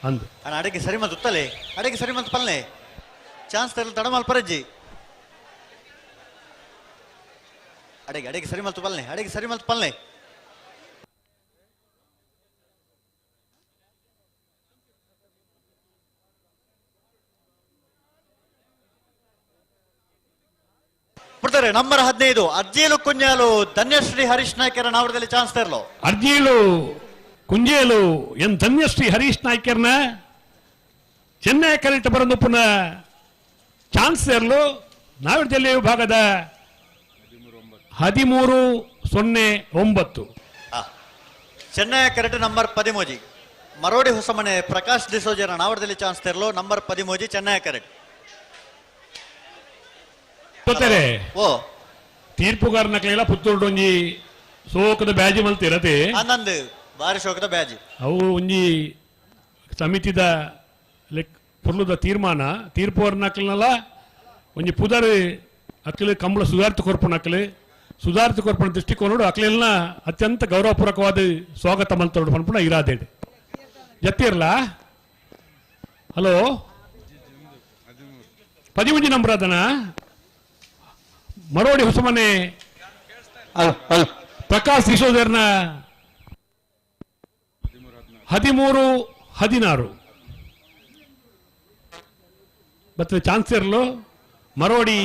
ಅಂದು ಅಡೆಗೆ ಸರಿ ಮಲ್ತ ಉತ್ತಲೆ ಅಡೆಗೆ ಸರಿ ಮಲ್ತ ಪಲ್ಲೆ ಚಾನ್ಸ್ ತರಲು ತಡ ಮಲ್ಪರಜ್ಜಿ ಅಡೆಗೆ ಸರಿ ಮಲ್ತು ಪಲ್ಲೆ ಅಡೆಗೆ ಸರಿ ಮಲ್ತು ಪಲ್ಲೆ ಬಿಡ್ತಾರೆ ನಂಬರ್ 15 ಅರ್ಜಿಲು ಕುಂಜಾಲು ಧನ್ಯಶ್ರೀ ಹರೀಶ್ ನಾಯ್ಕರ ನಾವರದಲ್ಲಿ ಚಾನ್ಸ್ ತರಲು ಅರ್ಜಿಲು ಕುಂಜೇಲು ಎನ್ ಧನ್ಯಶ್ರೀ ಹರೀಶ್ ನಾಯ್ಕರ್ನ ಚೆನ್ನೈ ಕರೆಕ್ಟ್ ಬರೋದು ಪುನಃ ಚಾನ್ಸ್ ತರಲು ನಾವರದಲ್ಲಿ ವಿಭಾಗದ 1309 ಚೆನ್ನೈ ಕರೆಕ್ಟ್ ನಂಬರ್ 13 ಮರೋಡಿ ಹೊಸಮನೆ ಪ್ರಕಾಶ್ ಡಿಸೋಜರ ನಾವರದಲ್ಲಿ ಚಾನ್ಸ್ ತರಲು ನಂಬರ್ 13 ಚೆನ್ನೈ ಕರೆಕ್ಟ್ ತೀರ್ಪುಗಾರ ನಕ್ಲೆಲ್ಲ ಪುತ್ತೂರು ಒಂಜಿ ಸೋಕದ ಬ್ಯಾಜಿ ಮಲ್ತಿರತೆ ಆನಂದ್ ಬಾರಿ ಶೋಕದ ಬ್ಯಾಜಿ ಅವು ಒಂಜಿ ಸಮಿತಿದ ಪುರ್ಲುದ ತೀರ್ಮಾನ ತೀರ್ಪುಗಾರ ನಕ್ಲನಲ್ಲ ಒಂಜಿ ಪುದರ್ ಅಕ್ಲೆ ಕಂಬಳ ಸುಧಾರಿತ ಕೊರ್ಪು ನಕ್ಲೆ ಸುಧಾರಿತ ಕೊರ್ಪಣ ದೃಷ್ಟಿಕೋನೋಡು ಅಕ್ಲೆಲ್ಲ ಅತ್ಯಂತ ಗೌರವಪೂರ್ವಕವಾದ ಸ್ವಾಗತ ಮಲ್ತೋಡು ಪನ್ಪುಣ ಇರಾದೇಡು ಜತ್ತಿರ್ಲ ಹಲೋ 13 ನಂಬರ್ ಅದನ ಮರೋಡಿ ಹೊಸಮನೆ ಪ್ರಕಾಶ್ ಕಿಶೋಧರ್ನ 13-16 ಮತ್ತೆ ಚಾನ್ಸ್ ಇರಲು ಮರೋಡಿ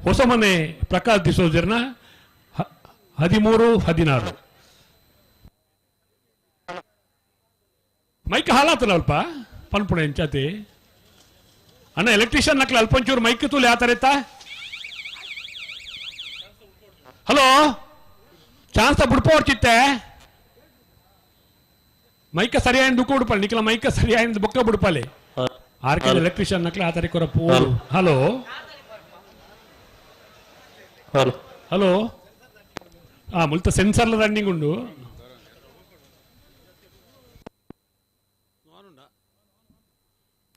ಹೊಸಮನೆ ಪ್ರಕಾಶ್ ಡಿಸೋಜರ್ನ 13-16 ಮೈಕ್ ಹಾಲಾತಲ್ಲ ಅಲ್ಪ ಪನ್ಪುಣ ಎಂಚಾತಿ ಅಣ್ಣ ಎಲೆಕ್ಟ್ರಿಷಿಯನ್ ನಕ್ಲ ಅಲ್ಪಂಚೂರು ಮೈಕ್ ತೂಲಿ ಆತರೇತ ಹಲೋ ಚಾನ್ಸ್ ಬಿಡ್ಪೋರ್ಚಿತ್ತೆ ಮೈಕ ಸರಿಯಾಗಿ ದುಃಖ ಬಿಡ್ಪಲ್ಲಿ ನಿಕ್ಲ ಮೈಕ ಸರಿಯಾಗಿ ಬೊಕ್ಕ ಬಿಡ್ಪಲ್ಲಿ ಆರ್ಕೆ ಎಲೆಕ್ಟ್ರಿಷಿಯನ್ ನಕ್ಲ ಆ ತಾರೀಕು ಪೋರು ಹಲೋ ಹಲೋ ಮುಲ್ತ ಸೆನ್ಸರ್ಲ ರನ್ನಿಂಗ್ ಉಂಡು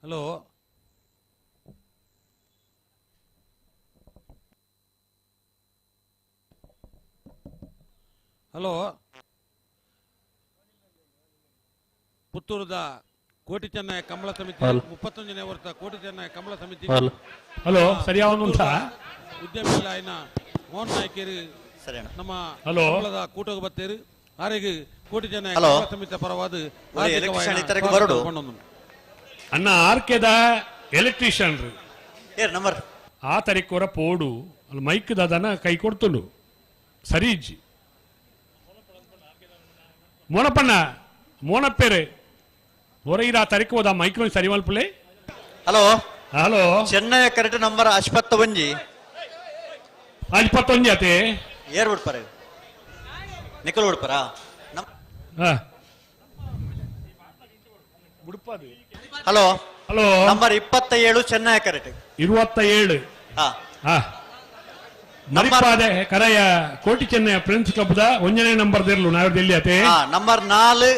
ಹಲೋ ಹಲೋ ಪುತ್ತೂರದ ಕೋಟಿ ಚೆನ್ನೈ ಕಂಬಳ ಸಮಿತಿ 31ನೇ ವರ್ಷ ಕೋಟಿ ಚೆನ್ನೈ ಕಂಬಳ ಸಮಿತಿ ಹಲೋ ಸರಿಯಾದ ಉದ್ಯಮಿಗಳ ಆಯ್ನ ಮೋಹನ್ ನಾಯ್ಕೇರಿ ನಮ್ಮ ಕಂಬಳದ ಕೂಟೋಗ ಬತ್ತೇರು ಆರೆಗೆ ಕೋಟಿ ಚೆನ್ನೈ ಕಂಬಳ ಸಮಿತಿ ಪರವಾದ ಅಣ್ಣ ಆರ್ಕೆದ ಎಲೆಕ್ಟ್ರಿಷಿಯನ್ ನಂಬರ್ ಆ ತಾರೀಕು ಪೋಡು ಅಲ್ಲಿ ಮೈಕ್ ದಾದನ ಕೈ ಕೊಡ್ತುಂಡು ಸರಿಜಿ ಮೋನಪ್ಪಣ್ಣ ಮೋನಪ್ಪೇರೆ ಹೊರಗಿರ ಆ ತಾರೀಕು ಹೋದ ಮೈಕ್ರೋನ್ ಸರಿ ಮಲ್ಪಲೆ hello hello Chennaya correct number 51 51 ಆತೆ ಏರ್ ಬಿಡ್ಪಾರ ನಿಕಲ್ ಬಿಡ್ಪಾರ ಹಲೋ ಹಲೋ ನಂಬರ್ 27 ಚೆನ್ನೈ ಕರೆಕ್ಟ್ 27 ಮರಿಪಾದೆ ಕರೆಯ ಕೋಟಿ ಚೆನ್ನೈ ಫ್ರೆಂಡ್ಸ್ ಕ್ಲಬ್ ದ 1ನೇ ನಂಬರ್ ದಿರ್ಲು ನಾವ್ ಎಲ್ಲಿ ಆತೆ ನಂಬರ್ 4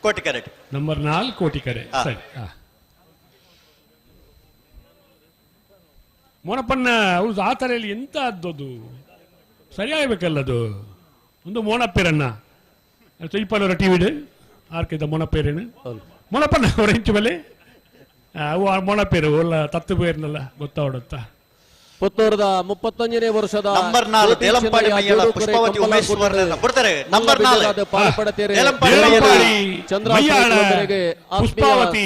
ಕೋಟಿ ಕರೆಕ್ಟ್ ನಂಬರ್ 4 ಕೋಟಿ ಕರೆ ಸರಿ ಮೋನಪ್ಪನ್ನ ಅವ್ರದ್ದು ಆ ಥರಲ್ಲಿ ಎಂತ ಅದ್ದದು ಸರಿ ಆಗ್ಬೇಕಲ್ಲದು ಒಂದು ಮೋನಪ್ಪೇರನ್ನ ಚೈಪಾಲವರ ಟಿವಿಡ್ ಆರ್ಕಿದ ಮೋನಪ್ಪೇರೇನು ಮೋನಪ್ಪನ ಅವರ ಹೆಂಚು ಮೇಲೆ ಅವು ಮೋನಪ್ಪೇರು ಒಲ್ಲ ತತ್ತು ಬೇರ್ನಲ್ಲ ಗೊತ್ತಾವಡುತ್ತಾ ಪುತ್ತೂರದ 31ನೇ ವರ್ಷದ ನಂಬರ್ 4 ದೇಲಂಪಾಡಿ ಮೈಯಳ ಪುಷ್ಪವತಿ ಉಮೇಶ್ ಸುವರ್ಣ ಬಿಡ್ತಾರೆ ನಂಬರ್ 4 ದೇಲಂಪಾಡಿ ಚಂದ್ರಗೆ ಪುಷ್ಪಾವತಿ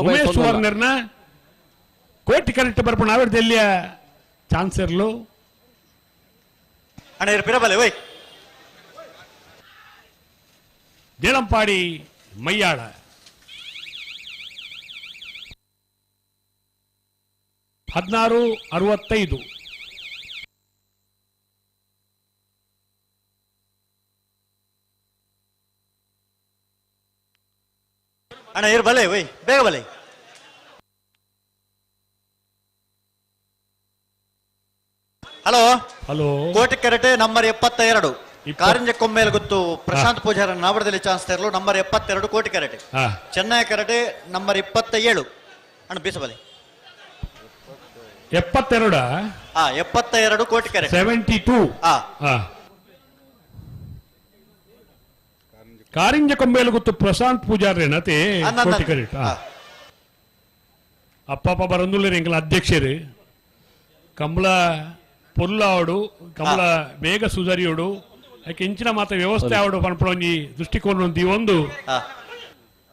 ಉಮೇಶ್ ಸುವರ್ಣರ್ನ ಕೋಟಿ ಕರೆಕ್ಟ್ ಬರ್ಪಣ ಆವಿಡ್ದೆಲ್ಲಿಯ ಚಾನ್ಸ್ ಇರ್ಲು ಅಣ್ಣ ಇರ್ಪಿರಬಲ್ಲೆ ಓಯ್ ದೇಲಂಪಾಡಿ ಮೈಯಾಳ ಹದಿನಾರು 65 ಅಣ್ಣ ಇರ್ಬಲ್ಲೆ ಓಯ್ ಬೇಗ ಬಲೆ ಹಲೋ ಹಲೋ ಕೋಟಿ ಕೆರಟೆ ನಂಬರ್ 72 ಕಾರಿಂಜ ಕೊಮ್ಮೇಲೆ ಗೊತ್ತು ಪ್ರಶಾಂತ್ ಪೂಜಾರ ನಾವಡದಲ್ಲಿ ಚಾನ್ಸ್ ತರಲು ನಂಬರ್ 72 ಕೋಟಿ ಕೆರಟೆ ಚೆನ್ನೈ ಕೆರಟೆ ನಂಬರ್ 27 ಅಣ್ಣ ಬೀಸಬಲೆ 72 72 ಕೋಟಿ ಕೆರಟೆ 72 ಕಾರಿಂಜ ಕೊಂಬೇಲು ಗೊತ್ತು ಪ್ರಶಾಂತ್ ಪೂಜಾರೇನತೆ ಕೋಟಿ ಕರೆಕ್ಟ್ ಅಪ್ಪಪ್ಪ ಬರಂದುಲ್ಲ ಎಂಕಲ ಅಧ್ಯಕ್ಷರು ಕಮಲ ಪೊಲ್ಲಾವಡು ಕಮಲ ಬೇಗ ಸುಧಾರಿಯೋಡು ಯಾಕೆ ಇಂಚಿನ ಮಾತ ವ್ಯವಸ್ಥೆ ಆವಡು ಪನ್ಪಡ ಒಂಜಿ ದೃಷ್ಟಿಕೋನ ಒಂದು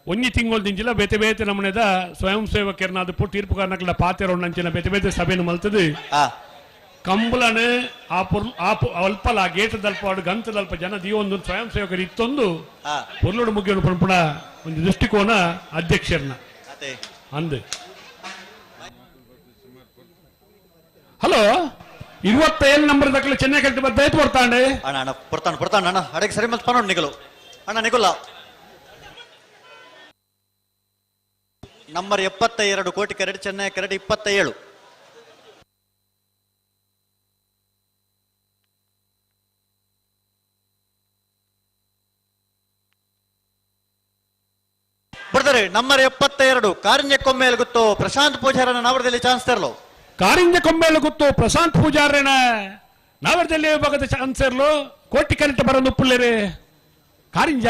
ಒಂಜಿ ತಿಂಗಳು ದಿಂಚಿಲ ಬೇತೆ ಬೇತೆ ನಮ್ಮನೆದ ಸ್ವಯಂ ಸೇವಕರನ್ನ ಅದು ತೀರ್ಪು ಕಾರಣಗಳ ಪಾತೆರ ಅಂಚಿನ ಬೇತೆ ಬೇತೆ ಸಭೆಯನ್ನು ಮಲ್ತದು ಕಂಬಲನ ಅಲ್ಪಲ ಗೇಟ್ ದಲ್ಪ ಗಂತದಲ್ಪ ಜನ ಒಂದು ಸ್ವಯಂ ಸೇವಕರು ಇತ್ತೊಂದು ಪೊರ್ಲೋಡು ಮುಗಿಯೋಡು ಪನ್ಪಡ ಒಂದು ದೃಷ್ಟಿಕೋನ ಅಧ್ಯಕ್ಷರನ್ನ ಅಂದು ಹಲೋ 27 ನಂಬರ್ ದಕ್ಕಲು ಚೆನ್ನೈ ಕಟ್ಟಿ ಬದ್ದಾಯ್ತು ಬರ್ತಾಂಡೆ ಅಣ್ಣ ಅಣ್ಣ ಪುರ್ತಾನ ಅಣ್ಣ ಅಡಗೆ ಸರಿ ಮತ್ತೆ ಪನೋಡ್ ನಿಗಲು ಅಣ್ಣ ನಿಗುಲ್ಲ ನಂಬರ್ 72 ಕೋಟಿ ಕೆರಡು ಚೆನ್ನೈ ಕೆರಡು 27 ಬರ್ತಾರೆ ನಂಬರ್ 72 ಕಾರಿಂಜ ಕೊಮ್ಮೇಲೆ ಗೊತ್ತು ಪ್ರಶಾಂತ್ ಪೂಜಾರನ ನಾವರದಲ್ಲಿ ಚಾನ್ಸ್ ತರಲು ಕಾರಿಂಜ ಕೊಂಬೇಲು ಗೊತ್ತು ಪ್ರಶಾಂತ್ ಪೂಜಾರೇನ ನಾವರದಲ್ಲಿ ಭಾಗದ ಚಾನ್ಸ್ ಇರ್ಲು ಕೋಟಿ ಕರೆಕ್ಟ್ ಬರೋದು ಉಪ್ಪುಳ್ಳೇರಿ ಕಾರಿಂಜ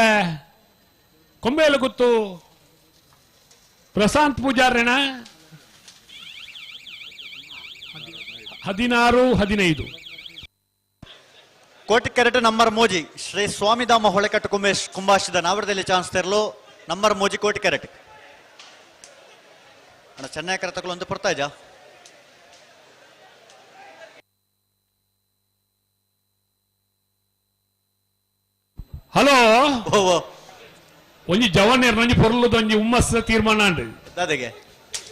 ಕೊಂಬೇಲು ಗೊತ್ತು ಪ್ರಶಾಂತ್ ಪೂಜಾರೇನ 16-15 ಕೋಟಿ ಕೆರಟು ನಂಬರ್ ಮೋಜಿ ಶ್ರೀ ಸ್ವಾಮಿಧಾಮ ಹೊಳೆಕಟ್ಟು ಕುಂಭಾಶಿದ ನಾವರದಲ್ಲಿ ಚಾನ್ಸ್ ತರಲು ನಂಬರ್ ಮೋಜಿ ಕೋಟಿ ಕೆರಟು ಅಣ್ಣ ಚೆನ್ನೈ ಕರೆತಗಳು ಒಂದು ಬರ್ತಾ ಇಜಾ ಹಲೋ ಒಂಜಿ ಜವಾನೇರ್ ನಂಜಿ ಪೊರ್ಲದ ಒಂಜಿ ಹುಮ್ಮಸ್ಸ ತೀರ್ಮಾನ ಅಂಡ್ ಅದಕ್ಕೆ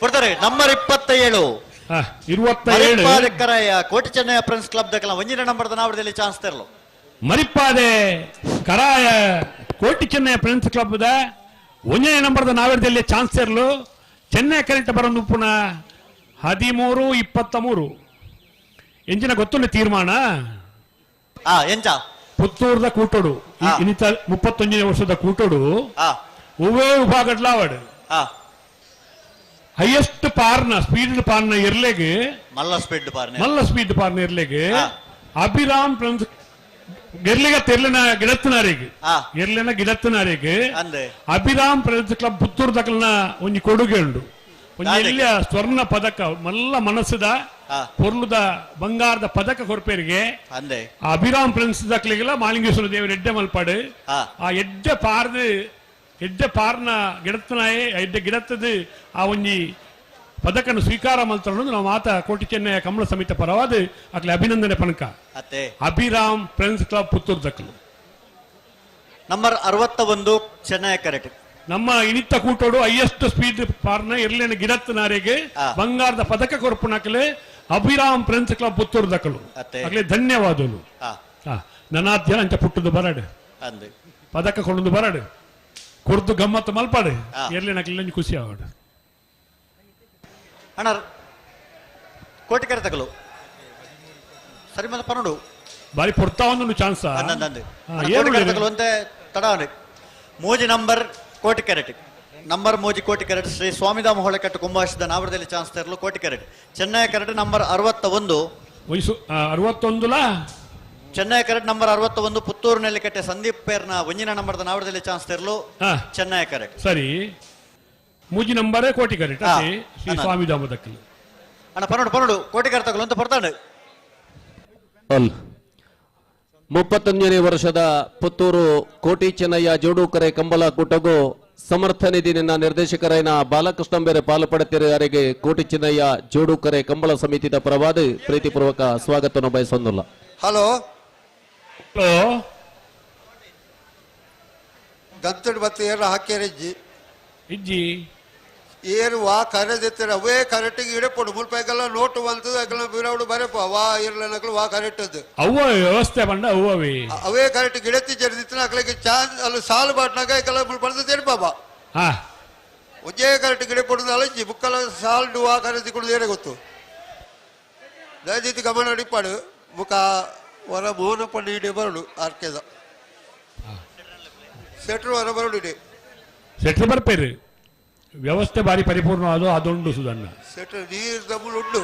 ಬರ್ತಾರೆ number 27 27 Koti Chennaya friends club ದಕ್ಕಲ ಒಂಜಿನ ನಂಬರ್ ನಾವರದಲ್ಲಿ ಚಾನ್ಸ್ ತರಲು ಮರಿಪಾದೆ ಕರಾಯ ಕೋಟಿ ಚೆನ್ನೈ ಫ್ರೆಂಡ್ಸ್ ಕ್ಲಬ್ ದ 1ನೇ ನಂಬರ್ ನಾವರದಲ್ಲಿ ಚಾನ್ಸ್ ತರಲು ಚೆನ್ನೈ ಕರೆಕ್ಟ್ ಬರೋದು ಪುನಃ 13-23 ಎಂಜಿನ ಗೊತ್ತುಂಡ ತೀರ್ಮಾನ ಎಂಚ ಪುತ್ತೂರದ ಕೂಟೋಡು ಇನ್ನಿತ 31ನೇ ವರ್ಷದ ಕೂಟೋಡು ಉವೇ ವಿಭಾಗಡ್ಲಾವಡ್ ಹೈಯೆಸ್ಟ್ ಪಾರ್ನ ಸ್ಪೀಡ್ ಪಾರ್ನ ಇರ್ಲೆಗೆ ಮಲ್ಲ ಸ್ಪೀಡ್ ಪಾರ್ನ ಇರ್ಲೆಗೆ ಅಭಿರಾಮ್ ಗೆರ್ಲಿಗ ತೆರ್ಲಿನ ಗಿಡತ್ತಿನಾರಿಗೆ ಅಭಿರಾಮ್ ಫ್ರೆಂಡ್ಸ್ ಕ್ಲಬ್ ಪುತ್ತೂರು ದಕ್ಕಲ್ನ ಒಂಜಿ ಕೊಡುಗೆ ಉಂಡು ಒಂಜಿ ಎಲ್ಲಿಯ ಸ್ವರ್ಣ ಪದಕ ಮಲ್ಲ ಮನಸ್ಸದ ಪೊರ್ಲುದ ಬಂಗಾರದ ಪದಕ ಕೊರ್ಪೇರಿಗೆ ಅಭಿರಾಮ್ ಫ್ರೆಂಡ್ಸ್ ದಕ್ಕಲಿಗೆಲ್ಲ ಮಾಲಿಂಗೇಶ್ವರ ದೇವರು ಎಡ್ಡೆ ಮಲ್ಪಾಡು ಆ ಎಡ್ಡೆ ಪಾರ್ನ ಗಿಡತ್ತನಾಯೇ ಎಡ್ಡೆ ಗಿಡತ್ತದು ಆ ಒಂಜಿ ಪದಕನ್ನು ಸ್ವೀಕಾರ ಮಲ್ತೊಂಡು ನಾವು ಮಾತ ಕೋಟಿ ಚೆನ್ನೈ ಕಮಲ ಸಮಿತಿ ಪರವಾದ ಅಕ್ಲೆ ಅಭಿನಂದನೆ ಪನಕ ಅಭಿರಾಮ್ ಫ್ರೆಂಡ್ಸ್ ಕ್ಲಬ್ ಪುತ್ತೂರು ದಕ್ಕಲು ನಂಬರ್ 61 ಚೆನ್ನೈ ಕರೆಕ್ಟ್ ನಮ್ಮ ಇನಿತ್ತ ಕೂಟೋಡು ಹೈಯೆಸ್ಟ್ ಸ್ಪೀಡ್ ಪಾರ್ನ ಇರ್ಲೇನ ಗಿಡತ್ತ ನಾರಿಗೆ ಬಂಗಾರದ ಪದಕ ಕೊರ್ಪುನಕಲೆ ಅಭಿರಾಮ್ ಫ್ರೆಂಡ್ಸ್ ಕ್ಲಬ್ ಪುತ್ತೂರು ದಕ್ಕಲು ಆಗ್ಲೇ ಧನ್ಯವಾದಗಳು ನನಾದ್ಯ ಅಂಚ ಪುಟ್ಟದು ಬರಡು ಪದಕ ಕೊಂಡದು ಬರಡು ಕುರ್ದು ಗಮ್ಮತ್ತು ಮಲ್ಪಾಡು ಇರ್ಲೇನಕ್ಲೆ ಖುಷಿ ಆವಡು ಅಣ್ಣ ಕೋಟಿಕೆರೆ ತಗಲು ಸರಿ ಮತ್ತೆ ಪನ್ನೊಂಡು ಬಾರಿ ಪೊರ್ತಾ ಒಂದು ಚಾನ್ಸ್ ತಗಲು ಅಂತ ತಡ ಮೂಜಿ ನಂಬರ್ ಕೋಟಿಕೆರೆಟ್ ನಂಬರ್ ಮೂಜಿ ಕೋಟಿಕೆರೆಟ್ ಶ್ರೀ ಸ್ವಾಮಿದಾಮ ಹೊಳೆಕಟ್ಟು ಕುಂಭಾಷದ ನಾವರದಲ್ಲಿ ಚಾನ್ಸ್ ತೆರಲು ಕೋಟಿಕೆರೆಟ್ ಚೆನ್ನೈ ಕೆರೆಟ್ ನಂಬರ್ 61 ವಯಸ್ಸು 61 ಚೆನ್ನೈ ಕೆರೆಟ್ ನಂಬರ್ 61 ಪುತ್ತೂರು ನೆಲ್ಲಿಕಟ್ಟೆ ಸಂದೀಪ್ ಪೇರ್ನ ಒಂಜಿನ ನಂಬರ್ದ ನಾವರದಲ್ಲಿ ಚಾನ್ಸ್ ತೆರಲು ಚೆನ್ನೈ ಕೆರೆಟ್ ಸರಿ ಮೂಜಿ ನಂಬರೇ ಕೋಟಿಕೆರೆಟ್ ಶ್ರೀ ಸ್ವಾಮಿದಾಮ ದಕ್ಕಲು ಅಣ್ಣ ಪನ್ನೊಂಡು ಕೋಟಿಕೆರೆ ತಗಲು ಅಂತ ಬರ್ತಾನೆ 31ನೇ ವರ್ಷದ ಪುತ್ತೂರು ಕೋಟಿ ಚೆನ್ನಯ್ಯ ಜೋಡುಕರೆ ಕಂಬಳ ಕೂಟಗೂ ಸಮರ್ಥ ನಿಧಿನ ನಿರ್ದೇಶಕರಾಯನ ಬಾಲಕೃಷ್ಣ ಬೇರೆ ಪಾಲ್ಪಡುತ್ತಿರುವವರಿಗೆ ಕೋಟಿ ಚೆನ್ನಯ್ಯ ಜೋಡುಕರೆ ಕಂಬಳ ಸಮಿತಿಯ ಪರವಾದ ಪ್ರೀತಿಪೂರ್ವಕ ಸ್ವಾಗತವನ್ನು ಬಯಸೊಂದಿಲ್ಲ. ಹಲೋ ಗಂತಡ್ ಬತ್ತು ಏರ ಹಾಕ್ಯಾರಿಜ್ಜಿ ಇಜ್ಜಿ ಏರು ವಾ ಕರೆದಿತ್ತರ ಅವೇ ಕರೆಕ್ಟಿಗೆ ಇಡಪಡು ಮುಲ್ಪಾಯ್ಕೆಲ್ಲ ನೋಟು ಬಂತದ ಅಕಲ ಬಿರವಡು ಬರಪ್ಪ ವಾ ಇರ್ಲನಕಲು ವಾ ಕರೆಕ್ಟದ್ದು ಅವ್ವ ವ್ಯವಸ್ಥೆ ಬಂಡ ಅವ್ವವೇ ಅವೇ ಕರೆಕ್ಟ್ ಗಿಡತಿ ಜರ್ದಿತ್ತನ ಅಕಲಿಗೆ ಚಾನ್ಸ್ ಅಲ್ಲಿ ಸಾಲು ಬಾಟ್ನಾಗ ಅಕಲ ಮುಲ್ಪಡ್ದು ತೆರಪಾಪ ಒಂಜೇ ಕರೆಕ್ಟ್ ಗಿಡ ಪಡುದು ಅಲಂಜಿ ಬುಕ್ಕಲ ಸಾಲ್ಡು ವಾ ಕರೆದಿ ಕೊಡುದು ಏನೇ ಗೊತ್ತು ದಯದೀತಿ ಗಮನ ಅಡಿಪಾಡು ಮುಖ ಹೊರ ಮೋಹನ ಪಂಡಿ ಇಡೇ ಬರಡು ಆರ್ಕೆದ ಸೆಟ್ರು ಹೊರ ಬರಡು ಇಡೇ ಸೆಟ್ರು ಬರ್ಪೇರು ವ್ಯವಸ್ಥೆ ಬಾರಿ ಪರಿಪೂರ್ಣ ಅದೊಂದು ಸುಧನ್ನ ಸೆಟ್ರು ನೀರು ದಮ್ಮುಲು ಉಂಡು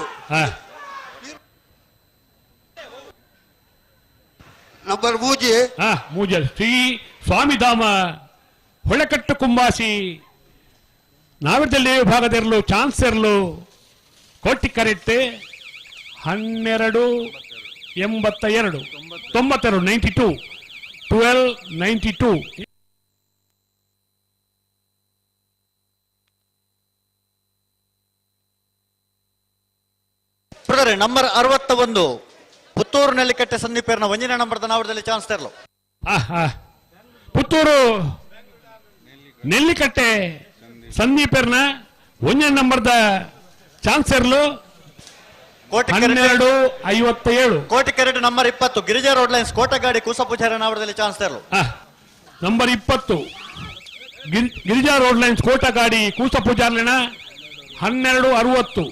ನಂಬರ್ ಮೂಜಿ ಮೂಜ ಶ್ರೀ ಸ್ವಾಮಿಧಾಮ ಹೊಳೆಕಟ್ಟು ಕುಂಬಾಸಿ ನಾವಿದಲ್ಲಿ ವಿಭಾಗದಿರಲು ಚಾನ್ಸ್ ಇರಲು ಕೋಟಿ ಕರೆಕ್ಟ್ 1282 1292 ನಂಬರ್ 61 ಪುತ್ತೂರು ನೆಲ್ಲಿಕಟ್ಟೆ ಸಂದೀಪೇರ್ನ ಒಂಜಿನ ನಂಬರ್ದ ನಾವರದಲ್ಲಿ ಚಾನ್ಸ್ ತೆರಲು ಪುತ್ತೂರು ನೆಲ್ಲಿಕಟ್ಟೆ ಸಂದೀಪೇರ್ನ ಒಂಜಿನ ನಂಬರ್ದ ಚಾನ್ಸ್ ತೆರಲು 1257 ಕೋಟಿಕೆರೆಟ್ number 20 Girija road lines Kotagadi ಕೂಸಪೂಜಾರ ನಾವರದಲ್ಲಿ ಚಾನ್ಸ್ ತೆರಲು number 20 Girija road lines Kotagadi ಕೂಸಪೂಜಾರ್ಲಿನ 1260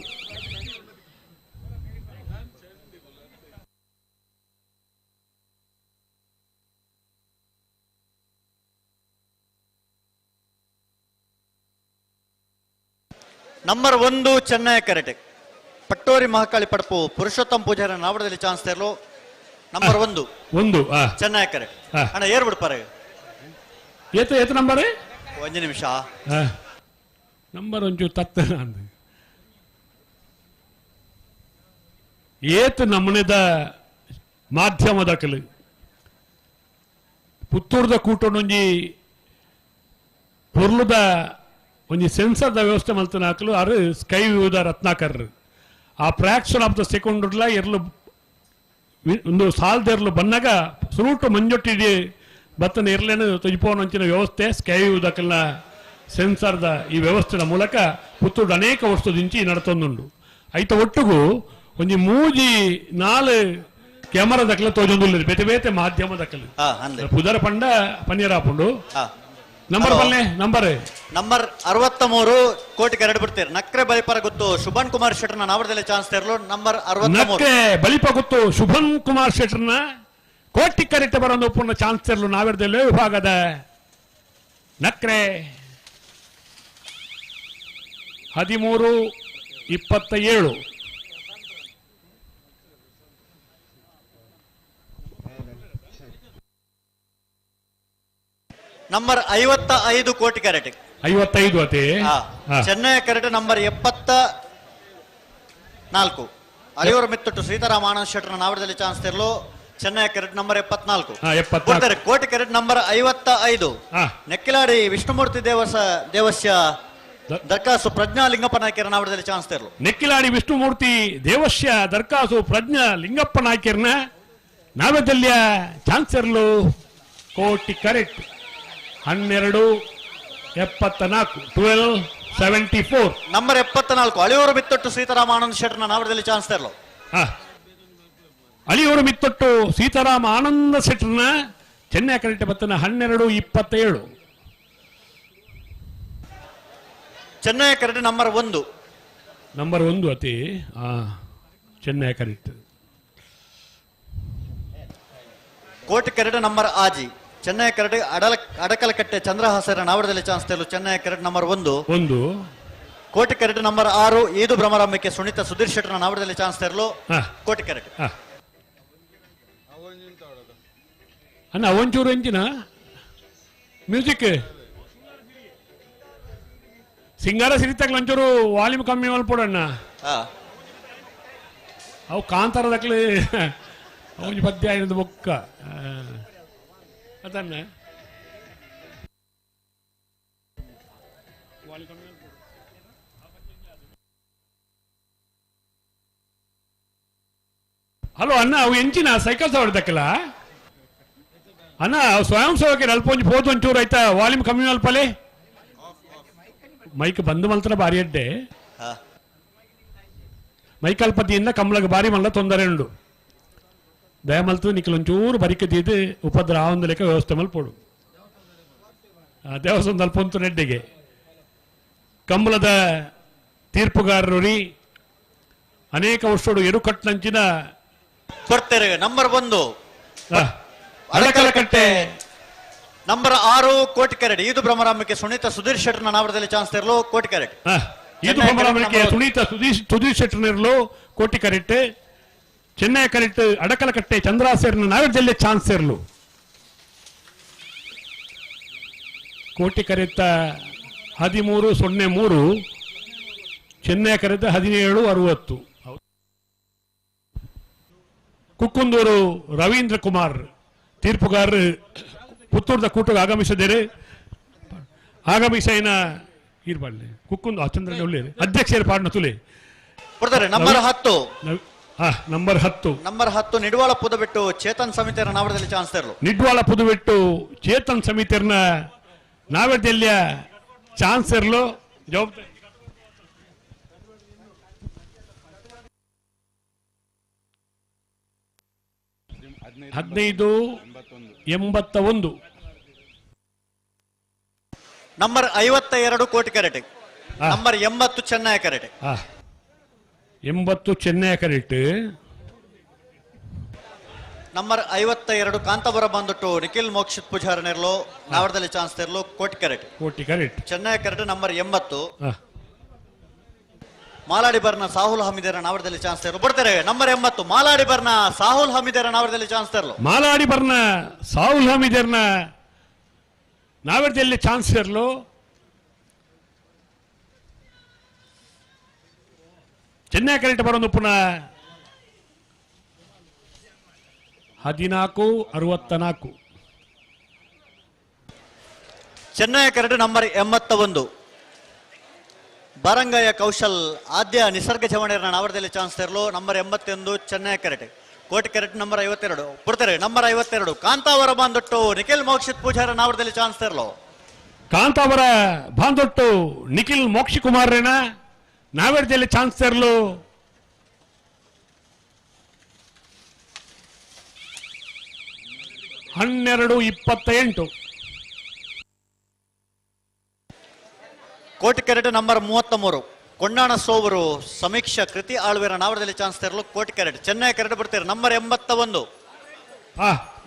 ನಂಬರ್ 1 ಚೆನ್ನೈ ಕೆರೆಟ್ ಪಟ್ಟೋರಿ ಮಹಾಕಾಳಿ ಪಡಪು ಪುರುಷೋತ್ತಮ್ ಪೂಜಾರ ನಾವರದಲ್ಲಿ ಚಾನ್ಸ್ ತೆರಲು ನಂಬರ್ 1 ಚೆನ್ನೈ ಕೆರೆಟ್ ಅಣ್ಣ ಏರ್ ಬಿಡ್ಪಾರೆ ಏತು ನಂಬರ್ ಒಂದು ನಿಮಿಷ ನಂಬರ್ ಒಂಚೂರು ತತ್ತ ಏತು ನಮ್ಮನೆದ ಮಾಧ್ಯಮದ ಕಲೆ ಪುತ್ತೂರದ ಕೂಟೊಂದೊಂಜಿ ಪೊರ್ಲುದ ಒಂಜಿ ಸೆನ್ಸರ್ದ ವ್ಯವಸ್ಥೆ ಮಲ್ತನ ಹಾಕಲು ಅರು ಸ್ಕೈ ವ್ಯೂದ ರತ್ನಾಕರ್ ಆ ಫ್ರಾಕ್ಷನ್ ಆಫ್ ದ ಸೆಕೆಂಡ್ ಎರ್ಲು ಒಂದು ಸಾಲದೆರ್ಲು ಬಂದಾಗ ಸುರುಟು ಮಂಜೊಟ್ಟಿಡಿ ಬತ್ತನ ಇರ್ಲೇನು ತೊಜಿಪೋನಂಚಿನ ವ್ಯವಸ್ಥೆ ಸ್ಕೈ ವ್ಯೂದಕಲ್ನ ಸೆನ್ಸರ್ದ ಈ ವ್ಯವಸ್ಥೆದ ಮೂಲಕ ಪುತ್ತೂರು ಅನೇಕ ವರ್ಷದಿಂಚಿ ನಡತೊಂದುಂಡು ಐತ ಒಟ್ಟಿಗೂ ಒಂಜಿ ಮೂಜಿ 4 ಕ್ಯಾಮರಾ ದಕ್ಕಲ ತೋಜೊಂದುಲ್ಲೆ ಬೇತೆ ಬೇತೆ ಮಾಧ್ಯಮ ದಕ್ಕಲು ಪುದರ ಪಂಡ ಪನ್ಯರಾಪುಂಡು ನಂಬರ್ ಬಲ್ಲೆ ನಂಬರ್ 63 ಕೋಟಿಗೆ 2 ಬಿಡ್ತೀರಿ ನಕ್ರೆ ಬಲಿಪರ ಗೊತ್ತು ಶುಭನ್ ಕುಮಾರ್ ಶೆಟ್ಟರ್ನ ನಾವರದಲ್ಲಿ ಚಾನ್ಸ್ ತೆರಲು ನಂಬರ್ 63 ನಕ್ರೆ ಬಲಿಪ ಗೊತ್ತು ಶುಭನ್ ಕುಮಾರ್ ಶೆಟ್ಟರ್ನ ಕೋಟಿ ಕರೆಕ್ಟ್ ಬರೋದು ಪೂರ್ಣ ಚಾನ್ಸ್ ತೆರಲು ನಾವರದಲ್ಲಿ ವಿಭಾಗದ ನಕ್ರೆ 1327 ನಂಬರ್ 55 ಕೋಟಿ ಕ್ಯಾರೆಟ್ 55 ಅತೆ ಚೆನ್ನೈ ಕ್ಯಾರೆಟ್ ನಂಬರ್ 74 ಅಲಿಯೂರ ಮಿತ್ತುಟ್ಟು ಸೀತಾರಾಮ ಆನಂದ್ ಶೆಟ್ಟರ್ನ ನಾವರದಲ್ಲಿ ಚಾನ್ಸ್ ತೆರಲು Chennaya carrot number 74 Koti carrot number 55 Nekkiladi Vishnumurthy ದೇವಸ್ಯ ದರ್ಕಾಸು ಪ್ರಜ್ಞಾ ಲಿಂಗಪ್ಪ ನಾಯ್ಕರ ನಾವರದಲ್ಲಿ ಚಾನ್ಸ್ ತೆರಲು ನೆಕ್ಕಿಲಾಡಿ ವಿಷ್ಣುಮೂರ್ತಿ ದೇವಸ್ಯ ದರ್ಕಾಸು ಪ್ರಜ್ಞಾ ಲಿಂಗಪ್ಪ ನಾಯ್ಕರ್ನ ನಾವರದಲ್ಲಿ ಚಾನ್ಸ್ ತೆರಲು ಕೋಟಿ ಕರೆಕ್ಟ್ 12 74 1274 ನಂಬರ್ 74 ಅಳಿಯೂರು ಮಿತ್ತೊಟ್ಟು ಸೀತಾರಾಮ ಆನಂದ್ ಶೆಟ್ಟರ್ನ ನಾವಡದಲ್ಲಿ ಚಾನ್ಸ್ ತರಲು ಅಳಿಯೂರು ಮಿತ್ತೊಟ್ಟು ಸೀತಾರಾಮ ಆನಂದ ಶೆಟ್ಟರ್ನ ಚೆನ್ನೈ ಕರೆಕ್ಟ್ ಬತ್ತನ 1227 ಚೆನ್ನೈ ಕರೆಕ್ಟ್ ನಂಬರ್ 1 ಅತಿ ಚೆನ್ನೈ ಕರೆಕ್ಟ್ ಕೋಟಿ ಕೆರೆಟ್ ನಂಬರ್ ಆಜಿ ಚೆನ್ನೈ ಕೆರೆಟ್ ಅಡಕಲಕಟ್ಟೆ ಚಂದ್ರಹಾಸರ ನಾವಡದಲ್ಲಿ ಚಾನ್ಸ್ ತರಲು ಚೆನ್ನೈ ಕೆರೆಟ್ ನಂಬರ್ 1 ಕೋಟಿ ಕೆರೆಟ್ ನಂಬರ್ 6 ಈದು ಭ್ರಮರಾಂಬಿಕೆ ಸುನೀತಾ ಸುಧೀರ್ ಶೆಟ್ಟರ್ನ ನಾವಡದಲ್ಲಿ ಚಾನ್ಸ್ ತರಲು ಕೋಟಿ ಕೆರೆಟ್ ಅಣ್ಣ ಒಂಚೂರು ಎಂಚಿನ ಮ್ಯೂಸಿಕ್ ಸಿಂಗಾರ ಸಿರಿತಾಗ್ಲ ಒಂಚೂರು ವಾಲ್ಯೂಮ್ ಕಮ್ಮಿ ಮಲ್ಪೋಡಣ್ಣ ಅವು ಕಾಂತಾರದಕ್ಲೆ ಅವನ ಪದ್ಯ ಆಗಿರೋದು ಬೊಕ್ಕ ಅದನ್ನ ಹಲೋ ಅಣ್ಣ ಅವು ಎಂಚಿನ ಸೈಕಲ್ ಸವಡ್ದಕ್ಕಲ್ಲ ಅಣ್ಣ ಸ್ವಯಂ ಸೇವಕರು ಅಲ್ಪ ಒಂಚು ಹೋದ್ ಒಂಚೂರು ಆಯ್ತಾ ವಾಲ್ಯೂಮ್ ಕಮ್ಮಿ ಮಲ್ಪಲೆ ಮೈಕ್ ಬಂದು ಮಲ್ತರ ಬಾರಿ ಅಡ್ಡೆ ಮೈಕ್ ಅಲ್ಪದಿಯಿಂದ ಕಮಲಗೆ ಬಾರಿ ಮಲ್ಲ ತೊಂದರೆ ಉಂಡು ದಯಮಲ್ತು ನಿಖಲೊಂಚೂರು ಬರಿಕದಿದ್ದು ಉಪದ್ರ ಒಂದು ಲೆಕ್ಕ ವ್ಯವಸ್ಥೆ ಮಲ್ಪೋಡು ದೇವಸ್ಥಾನದ ಅಲ್ಪಂತು ನೆಡ್ಡೆಗೆ ಕಂಬಳದ ತೀರ್ಪುಗಾರರು ಅನೇಕ ವರ್ಷಗಳು ಎರುಕಟ್ನಂಚಿನ ಬರ್ತಾರೆ ನಂಬರ್ 1 ಅಡಕಲಕಟ್ಟೆ ನಂಬರ್ 6 ಕೋಟಿ ಕೆರೆಟ್ ಈದು ಭ್ರಮರಾಂಬಿಕೆ ಸುನೀತಾ ಸುಧೀರ್ ಶೆಟ್ಟರ್ನ ನಾವಡದಲ್ಲಿ ಚಾನ್ಸ್ ತರಲು ಕೋಟಿ ಕೆರೆಟ್ ಈದು ಭ್ರಮರಾಂಬಿಕೆ ಸುನೀತಾ ಸುಧೀರ್ ಶೆಟ್ಟರ್ನಿರಲು ಕೋಟಿ ಕೆರೆಟ್ ಚೆನ್ನೈ ಕರೆಕ್ಟ್ ಅಡಕಲಕಟ್ಟೆ ಚಂದ್ರಾಸೇರ್ನ ನಾವಡದಲ್ಲಿ ಚಾನ್ಸ್ ಇರಲು ಕೋಟಿ ಕರೆತ್ತ 1303 ಚೆನ್ನೈ ಕರೆತ 1760 ಕುಕ್ಕುಂದೂರು ರವೀಂದ್ರ ಕುಮಾರ್ ತೀರ್ಪುಗಾರರು ಪುತ್ತೂರದ ಕೂಟಕ್ಕೆ ಆಗಮಿಸಿದ್ದಾರೆ ಆಗಮಿಸೈನ ಇರ್ಬಲ್ಲೆ ಕುಕ್ಕುಂದು ಚಂದ್ರ ಒಳ್ಳೆಯದು ಅಧ್ಯಕ್ಷರ ಪಾಡ್ನ ತುಲೆ ನಂಬರ್ 10 ನಂಬರ್ 10 ನಂಬರ್ 10 ನಿಡ್ವಾಳ ಪುದಬಿಟ್ಟು ಚೇತನ್ ಸಮಿತಿಯರ ನಾವಡದಲ್ಲಿ ಚಾನ್ಸ್ ತರಲು ನಿಡ್ವಾಳ ಪುದಬಿಟ್ಟು ಚೇತನ್ ಸಮಿತಿಯರ್ನ ನಾವಡದಲ್ಲಿಯ ಚಾನ್ಸ್ ಇರಲು ಜವಾಬ್ದಾರಿ 1581 ನಂಬರ್ 52 ಕೋಟಿ ಕೆರೆಟ್ ನಂಬರ್ 80 ಚೆನ್ನೈ ಕೆರೆಟ್ 80 ಚೆನ್ನೈ ಕೆರೆಟ್ ನಂಬರ್ 52 ಕಾಂತಾಪುರ ಬಂದುಟ್ಟು ನಿಖಿಲ್ ಮೋಕ್ಷಿತ್ ಪೂಜಾರ ನೆರಲು ನಾವಡದಲ್ಲಿ ಚಾನ್ಸ್ ತೆರಲು ಕೋಟಿ ಕೆರೆಟ್ ಚೆನ್ನೈ ಕೆರೆಟ್ ನಂಬರ್ 80 ಮಾಲಾಡಿ ಬರ್ನ ಸಾಹುಲ್ ಹಮೀದರ ನಾವಡದಲ್ಲಿ ಚಾನ್ಸ್ ತೆರಲು ಬಿಡ್ತಾರೆ ನಂಬರ್ 80 ಮಾಲಾಡಿ ಬರ್ನ ಸಾಹುಲ್ ಹಮೀದರ ನಾವಡದಲ್ಲಿ ಚಾನ್ಸ್ ತೆರಲು ಮಾಲಾಡಿ ಬರ್ನ ಸಾಹುಲ್ ಹಮೀದರ್ನ ನಾವಡದಲ್ಲಿ ಚಾನ್ಸ್ ತೆರಲು ಚೆನ್ನೈ ಕೆರೆಟ್ ಬರೋದು ಪುನಃ 1464 ಚೆನ್ನೈ ಕೆರೆಟ್ ನಂಬರ್ 81 ಬಾರಂಗಯ್ಯ ಕೌಶಲ್ ಆದ್ಯ ನಿಸರ್ಗ ಚವಣೆಯರ ನಾವಡದಲ್ಲಿ ಚಾನ್ಸ್ ತೆರಲು ನಂಬರ್ 81 ಚೆನ್ನೈ ಕೆರೆಟ್ ಕೋಟಿ ಕೆರೆಟ್ ನಂಬರ್ 52 ಬಿಡ್ತಾರೆ ನಂಬರ್ 52 ಕಾಂತಾವರ ಬಾಂದೊಟ್ಟು ನಿಖಿಲ್ ಮೋಕ್ಷಿತ್ ಪೂಜಾರ ನಾವಡದಲ್ಲಿ ಚಾನ್ಸ್ ತೆರಲು ಕಾಂತಾವರ ಬಾಂದೊಟ್ಟು ನಿಖಿಲ್ ಮೋಕ್ಷಿ ಕುಮಾರನ ನಾವಡದಲ್ಲಿ ಚಾನ್ಸ್ ತೆರಲು ಹನ್ನೆರಡು 28 ಕೋಟಿ ಕೆರೆಟ್ ನಂಬರ್ 33 ಕೊಂಡಾಣ ಸೋವರು ಸಮೀಕ್ಷಾ ಕೃತಿ ಆಳ್ವೇರ ನಾವಡದಲ್ಲಿ ಚಾನ್ಸ್ ತೆರಲು ಕೋಟಿ ಕೆರೆಟ್ ಚೆನ್ನೈ ಕೆರೆಟ್ ಬಿಡ್ತಾರೆ ನಂಬರ್ 81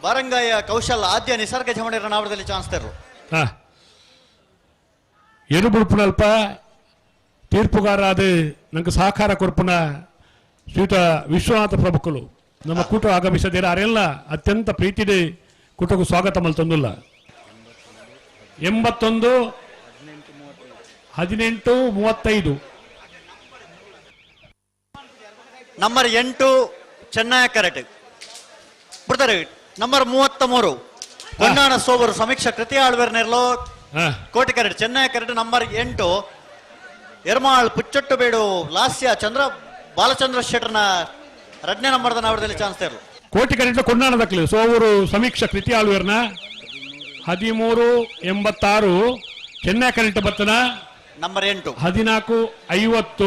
ಬಾರಂಗಯ್ಯ ಕೌಶಲ್ ಆದ್ಯ ನಿಸರ್ಗ ಜಮಣೆರ ನಾವಡದಲ್ಲಿ ಚಾನ್ಸ್ ತೆರಲು ಎರುಬುಡುಪುನಲ್ಪ ತೀರ್ಪುಗಾರಾದ ನಂಗೆ ಸಹಕಾರ ಕೊರ್ಪುನ ಶ್ರೀಯುತ ವಿಶ್ವನಾಥ ಪ್ರಭುಕುಲು ನಮ್ಮ ಕೂಟ ಆಗಮಿಸದಿರ ಅರೆಲ್ಲ ಅತ್ಯಂತ ಪ್ರೀತಿದೆ ಕೂಟಕ್ಕೂ ಸ್ವಾಗತ ಮಲ್ತೊಂದಿಲ್ಲ 81 1835 ನಂಬರ್ 8 ಚೆನ್ನೈ ಕೆರೆಟ್ ಬಿಡ್ತಾರೆ ನಂಬರ್ 33 ಕೊಂಡಾಣ ಸೋವರು ಸಮೀಕ್ಷಾ ಕೃತಿ ಆಳ್ವೇರ್ ನೆರಲು ಕೋಟಿ ಕೆರೆಟ್ ಚೆನ್ನೈ ಕೆರೆಟ್ ನಂಬರ್ 8 ಎರ್ಮಾಳ್ ಪುಚ್ಚೊಟ್ಟು ಬೇಡು ಲಾಸ್ಯ ಚಂದ್ರ ಬಾಲಚಂದ್ರ ಶೆಟ್ಟರ್ನ 2ನೇ ನಂಬರ್ದ ನಾವಡದಲ್ಲಿ ಚಾನ್ಸ್ ತೆರಲು ಕೋಟಿ ಕೆರೆಟ್ ಕೊಂಡಾಣ ದಕ್ಕಲು ಸೋವರು ಸಮೀಕ್ಷಾ ಕೃತಿ ಆಳ್ವೇರ್ನ 1386 ಚೆನ್ನೈ ಕರೆಕ್ಟ್ ಬತ್ತನ ನಂಬರ್ 8 1450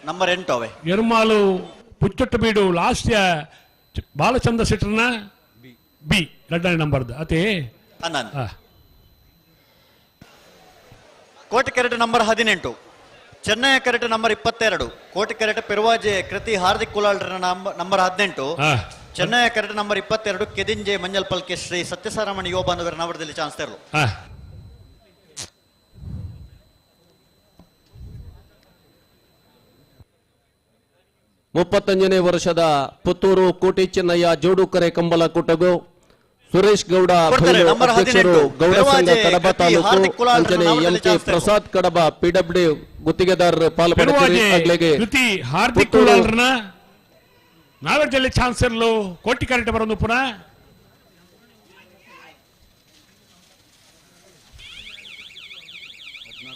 ನಂಬರ್ 8 ಅವೆ ಎರ್ಮಾಲು ಪುಚ್ಚೊಟ್ಟು ಬೀಡು ಲಾಸ್ಟ್ ಬಾಲಚಂದ್ರ ಸಿಟ್ರನ ಬಿ 2ನೇ ನಂಬರ್ದು ಅದೇ ಕೋಟಿ ಕೆರೆಟ್ ನಂಬರ್ 18 ಚೆನ್ನೈ ಕೆರೆಟ್ ನಂಬರ್ 22 ಕೋಟಿ ಕೆರೆಟ್ ಪೆರುವಾಜೆ ಕೃತಿ ಹಾರ್ದಿಕ್ ಕುಲಾಲ್ರ ನಂಬರ್ 18 ಚೆನ್ನೈ ಕೆರೆಟ್ ನಂಬರ್ 22 ಕೆದಿಂಜೆ ಮಂಜಲ್ ಪಲ್ಕೆ ಶ್ರೀ ಸತ್ಯಸಾರಾಮಣಿ ಯುವ ಬಾಂಧವರ ನವರದಲ್ಲಿ ಚಾನ್ಸ್ ತೆರಳು 35ನೇ ವರ್ಷದ ಪುತ್ತೂರು ಕೋಟಿ ಚೆನ್ನಯ್ಯ ಜೋಡುಕರೆ ಕಂಬಲ ಕುಟಗು ಸುರೇಶ್ ಗೌಡ ಅಧ್ಯಕ್ಷರು ಗೌಡ ಸಂಘ ಕಡಬ ತಾಲೂಕು ಅಂಚನೆ ಎಂಕೆ ಪ್ರಸಾದ್ ಕಡಬ ಪಿಡಬ್ಲ್ಯೂ ಗುತ್ತಿಗೆದಾರರು ಪಾಲ್ಪಡುತ್ತಾರೆ ಹಾರ್ದಿಕ್ ಕುಲಾಲ್ರನ ನಾವರ್ಜಲ್ಲಿ ಚಾನ್ಸರ್ಲು ಕೋಟಿ ಕರೆಕ್ಟ್ ಬರೋದು ಪುನಃ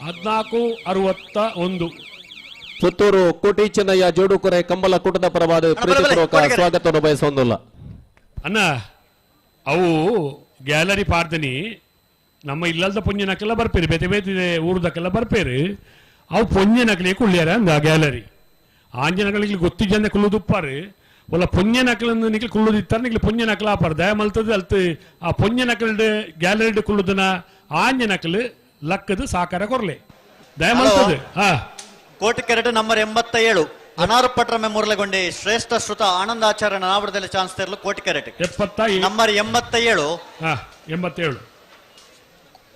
$1461 ಪುತ್ತೂರು ಕೋಟಿ ಚೆನ್ನಯ್ಯ ಜೋಡುಕರೆ ಕಂಬಲ ಕೂಟದ ಪರವಾದ ಪ್ರೀತಿಪೂರ್ವಕ ಸ್ವಾಗತವನ್ನು ಬಯಸೋದಿಲ್ಲ ಅಣ್ಣ ಅವು ಗ್ಯಾಲರಿ ಪಾರ್ದನಿ ನಮ್ಮ ಇಲ್ಲದ ಪುಂಜನಕ್ಕೆಲ್ಲ ಬರ್ಪೇರಿ ಬೇತೆ ಬೇತೆ ಊರ್ದಕ್ಕೆಲ್ಲ ಬರ್ಪೇರಿ ಅವು ಪುಂಜನಕ್ಲಿ ಕುಳ್ಳ್ಯಾರ ಅಂದ ಗ್ಯಾಲರಿ ಆಂಜನಗಳಿಗೆ ಗೊತ್ತಿ ಜನ ಕುಳ್ಳುದುಪ್ಪಾರು ಒಲ್ಲ ಪುಂಜನಕ್ಲನ್ನು ನಿಕ್ಲಿ ಕುಳ್ಳುದಿತ್ತಾರೆ ನಿಕ್ಲಿ ಪುಂಜನಕ್ಲ ಆಪಾರ ದಯ ಮಲ್ತದ ಅಲ್ತು ಆ ಪುಂಜನಕ್ಲಡ್ ಗ್ಯಾಲರಿ ಕುಳ್ಳುದನ ಆಂಜನಕ್ಲು ಲಕ್ಕದು ಸಾಕಾರ ಕೊರ್ಲೆ ದಯ ಮಲ್ತದ ಕೋಟಿ ಕೆರೆಟ್ ನಂಬರ್ 87 ಅನಾರ್ಪಟ್ರ ಮೆಮೋರ್ಲೆಗೊಂಡಿ ಶ್ರೇಷ್ಠ ಶ್ರುತ ಆನಂದಾಚಾರ್ಯ ನಾವರದಲ್ಲಿ ಚಾನ್ಸ್ ತೆರಲು ಕೋಟಿ ಕೆರೆಟ್ ನಂಬರ್ 87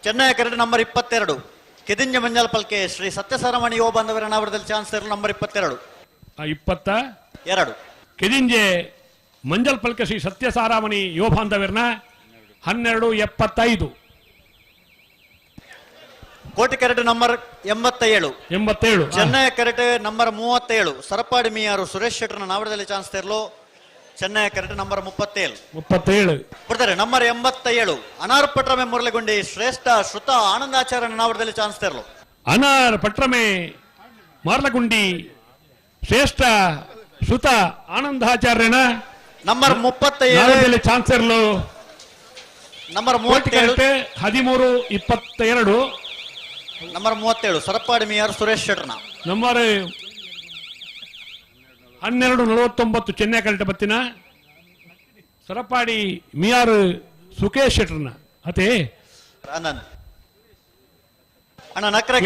ಚೆನ್ನೈ ಕೆರೆಟ್ ನಂಬರ್ 22 ಕೆದಿಂಜ ಮಂಜಲ್ ಪಲ್ಕೆ ಶ್ರೀ ಸತ್ಯಸಾರಾಮಣಿ ಯುವ ಬಾಂಧವರ ನಾವರದಲ್ಲಿ ಚಾನ್ಸ್ ತೆರಲು ನಂಬರ್ 22 ಕೆದಿಂಜೆ ಮಂಜಲ್ ಪಲ್ಕೆ ಶ್ರೀ ಸತ್ಯಸಾರಾಮಣಿ ಯುವ ಬಾಂಧವರನ 1275 ಕೋಟಿ ಕೆರೆಟ್ ನಂಬರ್ 87 ಚೆನ್ನೈ ಕೆರೆಟ್ ನಂಬರ್ 37 ಸರಪಾಡಿ ಮಿಯಾರು ಸುರೇಶ್ ಶೆಟ್ಟರ್ನ ನಾವರದಲ್ಲಿ ಚಾನ್ಸ್ ತೆರಲು ಚೆನ್ನೈ ಕೆರೆಟ್ ನಂಬರ್ 37 ಬರ್ತಾರೆ ನಂಬರ್ 87 ಅನಾರ್ ಪಟ್ರಮೆ ಮುರಳಿಗೊಂಡಿ ಶ್ರೇಷ್ಠ ಶ್ರುತ ಆನಂದಾಚಾರ್ಯ ನಾವರದಲ್ಲಿ ಚಾನ್ಸ್ ತೆರಲು ಅನಾರ್ ಪಟ್ರಮೆ ಮಾರ್ಲಗುಂಡಿ ಶ್ರೇಷ್ಠ ಶ್ರುತ ಆನಂದಾಚಾರ್ಯನ ನಂಬರ್ 37 ಚಾನ್ಸ್ ತೆರಲು ನಂಬರ್ 37 1322 ನಂಬರ್ 37 ಸರಪಾಡಿ ಮಿಯಾರ್ ಸುರೇಶ್ ಶೆಟ್ಟರ್ನ ನಂಬರ್ 1249 ಚೆನ್ನೈ ಕರೆಕ್ಟ್ ಬತ್ತಿನ ಸರಪಾಡಿ ಮಿಯಾರ್ ಸುಕೇಶ್ ಶೆಟ್ಟರ್ನ ಅದೇ ಆನಂದ್ ಅಣ್ಣ ನಕ್ರೆ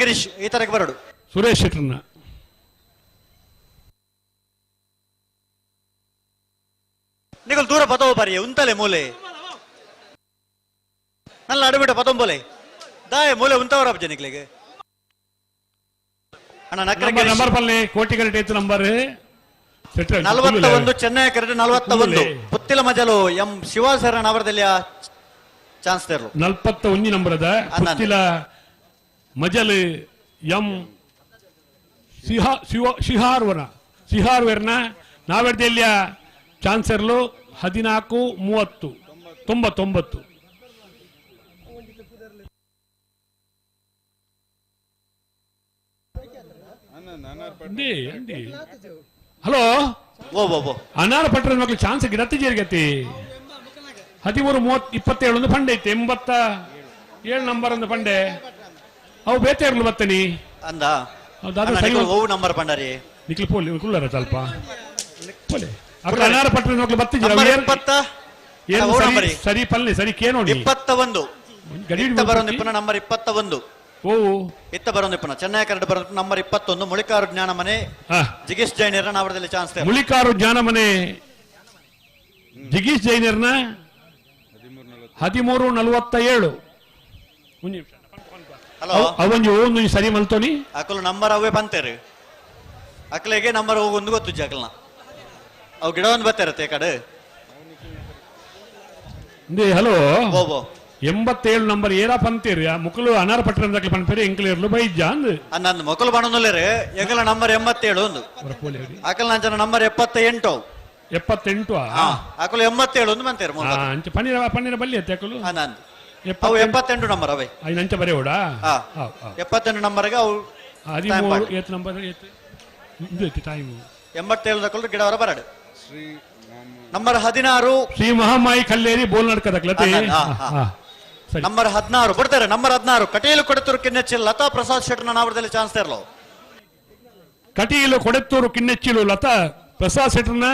ಗಿರೀಶ್ ಈ ತರಕ್ಕೆ ಬರಡು ಸುರೇಶ್ ಶೆಟ್ಟರ್ನ ನಿಗಲ್ ದೂರ ಪದವು ಬಾರಿ ಉಂತಲೆ ಮೂಲೆ ನಲ್ಲ ಅಡುಬಿಡ ಪದಂ ಬೋಲೆ ದಾಯ ಮೂಲೆ ಉಂತವರ ಜನಗಳಿಗೆ ಅಣ್ಣ ನಕ್ರೆ ನಂಬರ್ ಪಲ್ಲೆ ಕೋಟಿ ಕರೆಕ್ಟ್ ಐತು ನಂಬರ್ 41 ಚೆನ್ನೈ ಕೆರೆಟ್ 41 ಪುತ್ತಿಲ ಮಜಲು ಎಂ ಶಿವಾಸರ ನವರದಲ್ಲಿ ಚಾನ್ಸ್ ತೆರಲು 41 ನಂಬರ್ ಅದ ಪುತ್ತಿಲ ಮಜಲ್ ಎಂ ಶಿಹಾರ್ವರ್ನ ನಾವರ್ದಲ್ಲಿಯ ಚಾನ್ಸರ್ಲು 1430 99 ಹಲೋ ಅನಾರ ಪಟ್ರ ಮಕ್ಳು ಚಾನ್ಸ್ ಗಿರತ್ತಿ ಜೇರ್ಗತಿ 1327 ಒಂದು ಫಂಡ್ ಐತೆ 87 ನಂಬರ್ ಒಂದು ಫಂಡೆ ಅವು ಬೇತೆ ಇರ್ಲು ಬತ್ತನಿ ಅಂದ ನಂಬರ್ ಪಂಡರಿ ನಿಕ್ಲಿ ಪೋಲಿ ಕುಳ್ಳರ ಸ್ವಲ್ಪ ಪೋಲೆ ಅಕ್ಕ ಅನಾರ ಪಟ್ರ ಮಕ್ಳು ಬತ್ತಿಜಿ ಸರಿ ಪಲ್ಲೆ ಸರಿ ಕೇನೋಡಿ 21 ಬರೋದಿಪ್ಪನ ನಂಬರ್ 21 ಇತ್ತ ಬರೋದಿಪ್ಪನ ಚೆನ್ನೈ ಕರೆಕ್ಟ್ ಬರೋ ನಂಬರ್ 21 ಮುಳಿಕಾರು ಜ್ಞಾನ ಮನೆ ಜಿಗೀಶ್ ಜೈನರ್ನ ನಾವರದಲ್ಲಿ ಚಾನ್ಸ್ ಮುಳಿಕಾರು ಜ್ಞಾನ ಮನೆ ಜಿಗೀಶ್ ಜೈನರ್ನ 1347 ಹಲೋ ಅವೊಂದು ಒಂದು ಸರಿ ಮಲ್ತೋನಿ ಅಕಲು ನಂಬರ್ ಅವೇ ಬಂತೇರಿ ಅಕ್ಲೆಗೆ ನಂಬರ್ ಹೋಗೊಂದು ಗೊತ್ತು ಅಕಲ್ನ ಅವು ಗಿಡ ಒಂದು ಬತ್ತೇರತ್ತೆ ಕಡೆ ಹಲೋ 87 ನಂಬರ್ ಏರಾ ಪಂತೀರಿ ಮುಕ್ಕಲು ಅನಾರ ಪಟ್ಟಣ ಪಂಪೇರಿ ಎಂಕ್ಲೇರ್ಲು ಬೈಜ ಅಂದ್ ನಂದು ಮೊಕ್ಕಲು ಬಣ್ಣನಲ್ಲೇ ಎಂಕಲ ನಂಬರ್ 87 ಒಂದು ಅಕಲ್ ನಂಚನ ನಂಬರ್ 78 ಅಕಲು 87 ಒಂದು ಬಂತೇರಿ ಪನ್ನೀರ ಬಲ್ಲಿ ಅತ್ತೆ ಅಕಲು ನಂದು ಅವು 78 ನಂಬರ್ ಅವೇ ನಂಚ ಬರೆಯೋಡಾ 78 ನಂಬರ್ಗೆ ಅವು 13 ನಂಬರ್ ಟೈಮ್ 87 ತಕೊಳ್ಳು ಗಿಡ ಹೊರ ಬರಡು ನಂಬರ್ 16 ಶ್ರೀ ಮಹಾಮಾಯಿ ಕಲ್ಲೇರಿ ಬೋಲ್ ನಡ್ಕದಕ್ಲತೆ ನಂಬರ್ 16 ಬಿಡ್ತಾರೆ. ನಂಬರ್ 16 ಕಟೀಲು ಕೊಡತೂರು ಕಿನ್ನೆಚ್ಚಿಲ್ ಲತಾ ಪ್ರಸಾದ್ ಶೆಟ್ಟರ್ನ ನಾವರದಲ್ಲಿ ಚಾನ್ಸ್ ತೇರ್ಲು. ಕಟೀಲು ಕೊಡೆತ್ತೂರು ಕಿನ್ನೆಚ್ಚಿಲು ಲತಾ ಪ್ರಸಾದ್ ಶೆಟ್ಟರ್ನ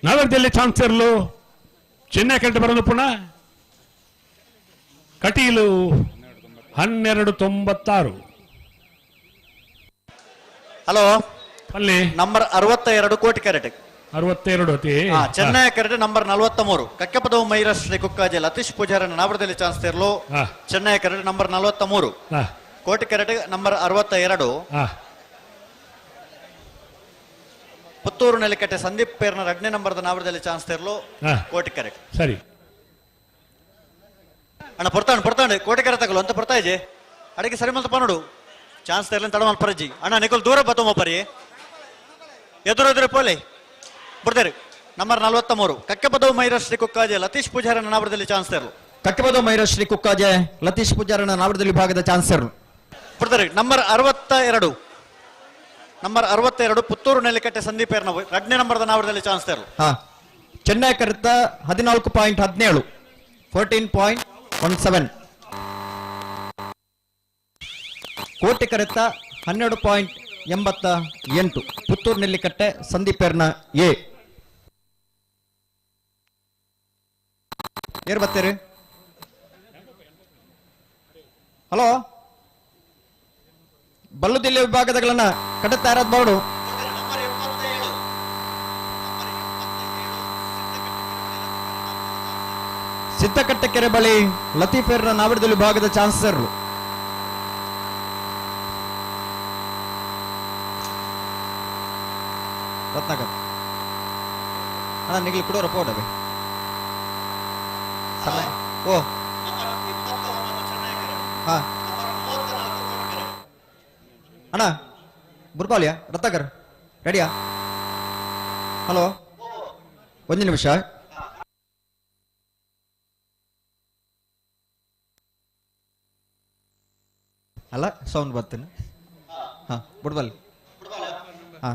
ನಾವರದಲ್ಲಿ ಚಾನ್ಸ್ ತೇರ್ಲು. ಚೆನ್ನೈ ಕೆಟ್ಟ ಬರೋದು ಪುನಃ ಕಟೀಲು 1296. ಹಲೋ ಅಲ್ಲಿ ನಂಬರ್ 62 ಕೋಟಿ ಕ್ಯಾರೆಟ್ 62 ಚೆನ್ನೈ ಕ್ಯಾರೆಟ್ ನಂಬರ್ 43 ಕಕ್ಕೆಪದವು ಮೈರ ಶ್ರೀ ಕುಕ್ಕಾಜೆ ಲತೀಶ್ ಪೂಜಾರನ ನಾವರದಲ್ಲಿ ಚಾನ್ಸ್ ತೇರ್ಲು. Chennaya carrot number 43 Koti carrot number 62 Puttur Nelakatte Sandeep ಪೇರ್ನ 2ನೇ ನಂಬರ್ದ ನಾವರದಲ್ಲಿ ಚಾನ್ಸ್ ತೇರ್ಲು. ಕೋಟಿ ಕ್ಯಾರೆಟ್ ಸರಿ ಅಣ್ಣ ಪಡ್ತಾಂಡು ಕೋಟಿ ಕ್ಯಾರೆಟ್ ತಗಲು ಅಂತ ಬರ್ತಾ ಇದೆ ಅಡಿಗೆ ಸರಿ ಮಲ್ತ ಪನ್ನಡು ಚಾನ್ಸ್ ತೇರ್ಲಿ ತಡ ಮಲ್ಪರಜ್ಜಿ ಅಣ್ಣ ನಿಕಲ್ ದೂರ ಬತ್ತೋ ಪರಿ ಎದುರು ಪೋಲೆ ಬಿಡ್ತಾರೆ. ನಂಬರ್ 43 ಕಕ್ಕೆಪದವು ಮೈರ ಶ್ರೀ ಕುಕ್ಕಾಜೆ ಲತೀಶ್ ಪೂಜಾರನ ನಾವರದಲ್ಲಿ ಚಾನ್ಸ್ ತೇರ್ಲು. ಕಕ್ಕೆಪದವು ಮೈರ ಶ್ರೀ ಕುಕ್ಕಾಜೆ ಲತೀಶ್ ಪೂಜಾರನ ನಾವರದಲ್ಲಿ ಭಾಗದ ಚಾನ್ಸ್ ತೇರ್ಲು ಬಿಡ್ತಾರೆ. ನಂಬರ್ 62 ಪುತ್ತೂರು ನೆಲಕಟ್ಟೆ ಸಂದೀಪ್ ಪೇರ್ನ 2ನೇ ನಂಬರ್ದ ನಾವರದಲ್ಲಿ ಚಾನ್ಸ್ ತೇರ್ಲು. ಚೆನ್ನೈ ಕರೆತ 14.17 14.17 ಕೋಟಿ ಕರೆತ 12.88 ಪುತ್ತೂರು ನೆಲ್ಲಿಕಟ್ಟೆ ಸಂದೀಪ್ ಪೇರ್ನ ಎ ಏರ್ ಬರ್ತೀರಿ. ಹಲೋ ಬಲ್ಲುದಿಲ್ಲಿ ವಿಭಾಗದಗಳನ್ನ ಕಡುತ್ತಾ ಇರೋದು ಬೋರ್ಡು. ಸಿದ್ದಕಟ್ಟೆ ಕೆರೆ ಬಳಿ ಲತೀಫೇರ್ನ ನಾವರದಲ್ಲಿ ಭಾಗದ ಚಾನ್ಸರ್ ರತ್ನಾಕರ್ ಅಣ್ಣ ನಿಗ್ಲಿ ಕೊಡೋರ ಪೋಡವೆ ಸಮಯ ಓ ಹಾ ಅಣ್ಣ ಬುರ್ಪಾಲಿಯಾ ರತ್ನಾಕರ್ ರೆಡಿಯಾ? ಹಲೋ ಒಂದು ನಿಮಿಷ. ಅಲ್ಲ ಸೌಂಡ್ ಬರ್ತೀನಿ. ಹಾ ಬುಡ್ಬಲ್ ಹಾ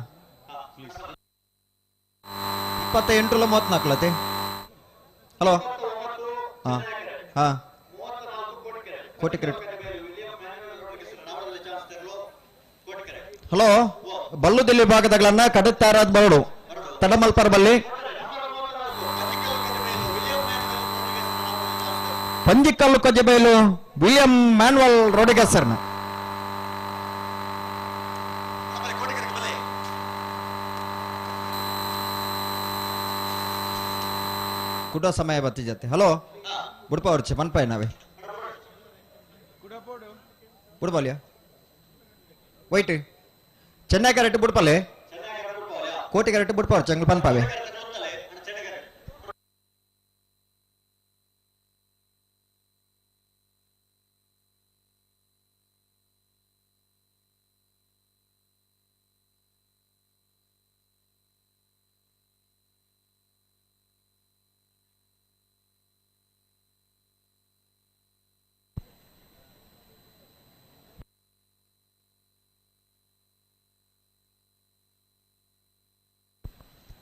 28-34 ಹಲೋ ಹಾ ಹಾ ಕೋಟಿ ಕ್ರೆಡಿಟ್. ಹಲೋ ಬಲ್ಲುದಿಲ್ಲಿ ಭಾಗದಗಳನ್ನ ಕಡುತ್ತಾ ಇರೋದು ಬೋರ್ಡು ತಡಮಲ್ಪರ್ ಬಲ್ಲಿ ಪಂಜಿಕಲ್ಲು ಕೊಜ್ಜೆಬೈಲು ವಿಲಿಯಂ ಮ್ಯಾನ್ವಲ್ ರೋಡಿಗಸ್ ಸರ್ನ ಕುಡ ಸಮಯ ಬತ್ತಿ ಜತೆ. ಹಲೋ ಬುಡ್ಪ ಅವ್ರಚೆ ಮನ್ಪಾಯ್ ನಾವೇ ಬುಡ್ಪಾಲಿಯಾ ವೈಟ್ ಚೆನ್ನೈ ಕ್ಯಾರೆಟ್ ಬುಡ್ಪಾಲೆ ಕೋಟಿ ಕ್ಯಾರೆಟ್ ಬುಡ್ಪ ಅವ್ರಚೆ ಅಂಗ್ಲು ಪನ್ಪಾವೆ.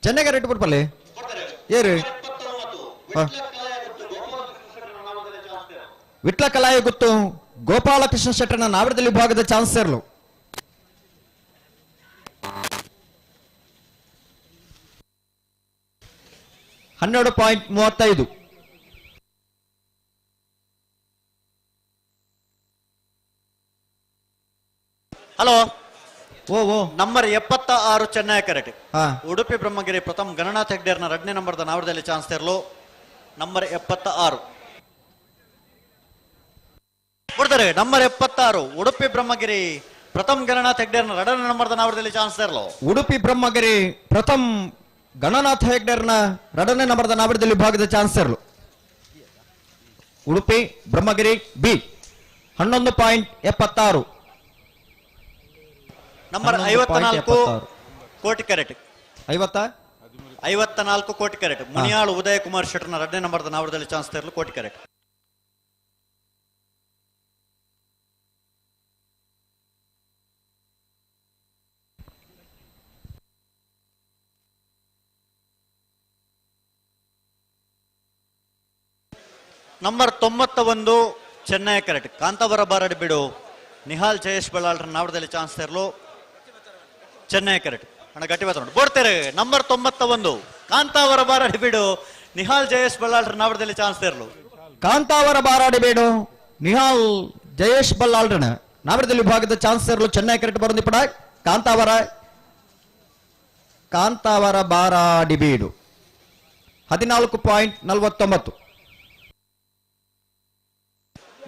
ಚೆನ್ನೈ ಕ್ಯಾರೆಟ್ ಬುಡ್ಪಲ್ಲೆ ಏರು ವಿಟ್ಲ ಕಲಾಯ ಗುತ್ತು ಗೋಪಾಲಕೃಷ್ಣ ಶೆಟ್ಟರ್ನ ನಾವರದಲ್ಲಿ ಭಾಗದ ಚಾನ್ಸ್ ಸೇರ್ಲು. $12.35 ಹಲೋ ಓ ನಂಬರ್ 76 ಚೆನ್ನೈ ಕ್ಯಾರೆಟ್ ಉಡುಪಿ ಬ್ರಹ್ಮಗಿರಿ ಪ್ರಥಮ್ ಗಣನಾಥ್ ಹೆಗ್ಡೇರ್ನ 2ನೇ ನಂಬರ್ದ ನಾವರದಲ್ಲಿ ಚಾನ್ಸ್ ತೇರ್ಲು. ನಂಬರ್ 76 ಕೊಡ್ತಾರೆ. ನಂಬರ್ 76 ಉಡುಪಿ ಬ್ರಹ್ಮಗಿರಿ ಪ್ರಥಮ್ ಗಣನಾಥ್ ಹೆಗ್ಡೇರ್ನ 2ನೇ ನಂಬರ್ದ ನಾವರದಲ್ಲಿ ಚಾನ್ಸ್ ತೇರ್ಲು. ಉಡುಪಿ ಬ್ರಹ್ಮಗಿರಿ ಪ್ರಥಮ್ ಗಣನಾಥ್ ಹೆಗ್ಡೇರ್ನ 2ನೇ ನಂಬರ್ದ ನಾವರದಲ್ಲಿ ಭಾಗದ chance ತೇರ್ಲು. Udupi Brahmagiri B 11.76 number 54 ಕೋಟಿ ಕ್ಯಾರೆಟ್ 54 ಕೋಟಿ ಕ್ಯಾರೆಟ್ ಮುನಿಯಾಳು ಉದಯ ಕುಮಾರ್ ಶೆಟ್ಟರ್ನ 2ನೇ ನಂಬರ್ದ ನಾವರದಲ್ಲಿ ಚಾನ್ಸ್ ತೇರ್ಲು. ಕೋಟಿ ಕ್ಯಾರೆಟ್ ನಂಬರ್ 91 ಚೆನ್ನೈ ಕರೆಕ್ಟ್. ಕಾಂತಾವರ ಬಾರಾಡಿ ಬಿಡು ನಿಹಾಲ್ ಜಯೇಶ್ ಬಳ್ಳಾಳ್ರ ನಾವಡದಲ್ಲಿ ಚಾನ್ಸ್ ತೆರಲು ಚೆನ್ನೈ ಕರೆಕ್ಟ್. ಅಣ್ಣ ಗಟ್ಟಿ ಮಾತಾಡೋಣ ಬೋಡ್ತೇರೆ. ನಂಬರ್ 91 ಕಾಂತಾವರ ಬಾರಾಡಿ ಬಿಡು ನಿಹಾಲ್ ಜಯೇಶ್ ಬಳ್ಳಾಳ್ರ ನಾವಡದಲ್ಲಿ ಚಾನ್ಸ್ ತೆರಲು. ಕಾಂತಾವರ ಬಾರಾಡಿ ಬೇಡು ನಿಹಾಲ್ ಜಯೇಶ್ ಬಲ್ಲಾಳ್ರಣ ನಾವಡದಲ್ಲಿ ವಿಭಾಗದ ಚಾನ್ಸ್ ತೆರಲು ಚೆನ್ನೈ ಕರೆಕ್ಟ್ ಬರೋದು ಪಡ. ಕಾಂತಾವರ ಬಾರಾಡಿ ಬೇಡು 14.49.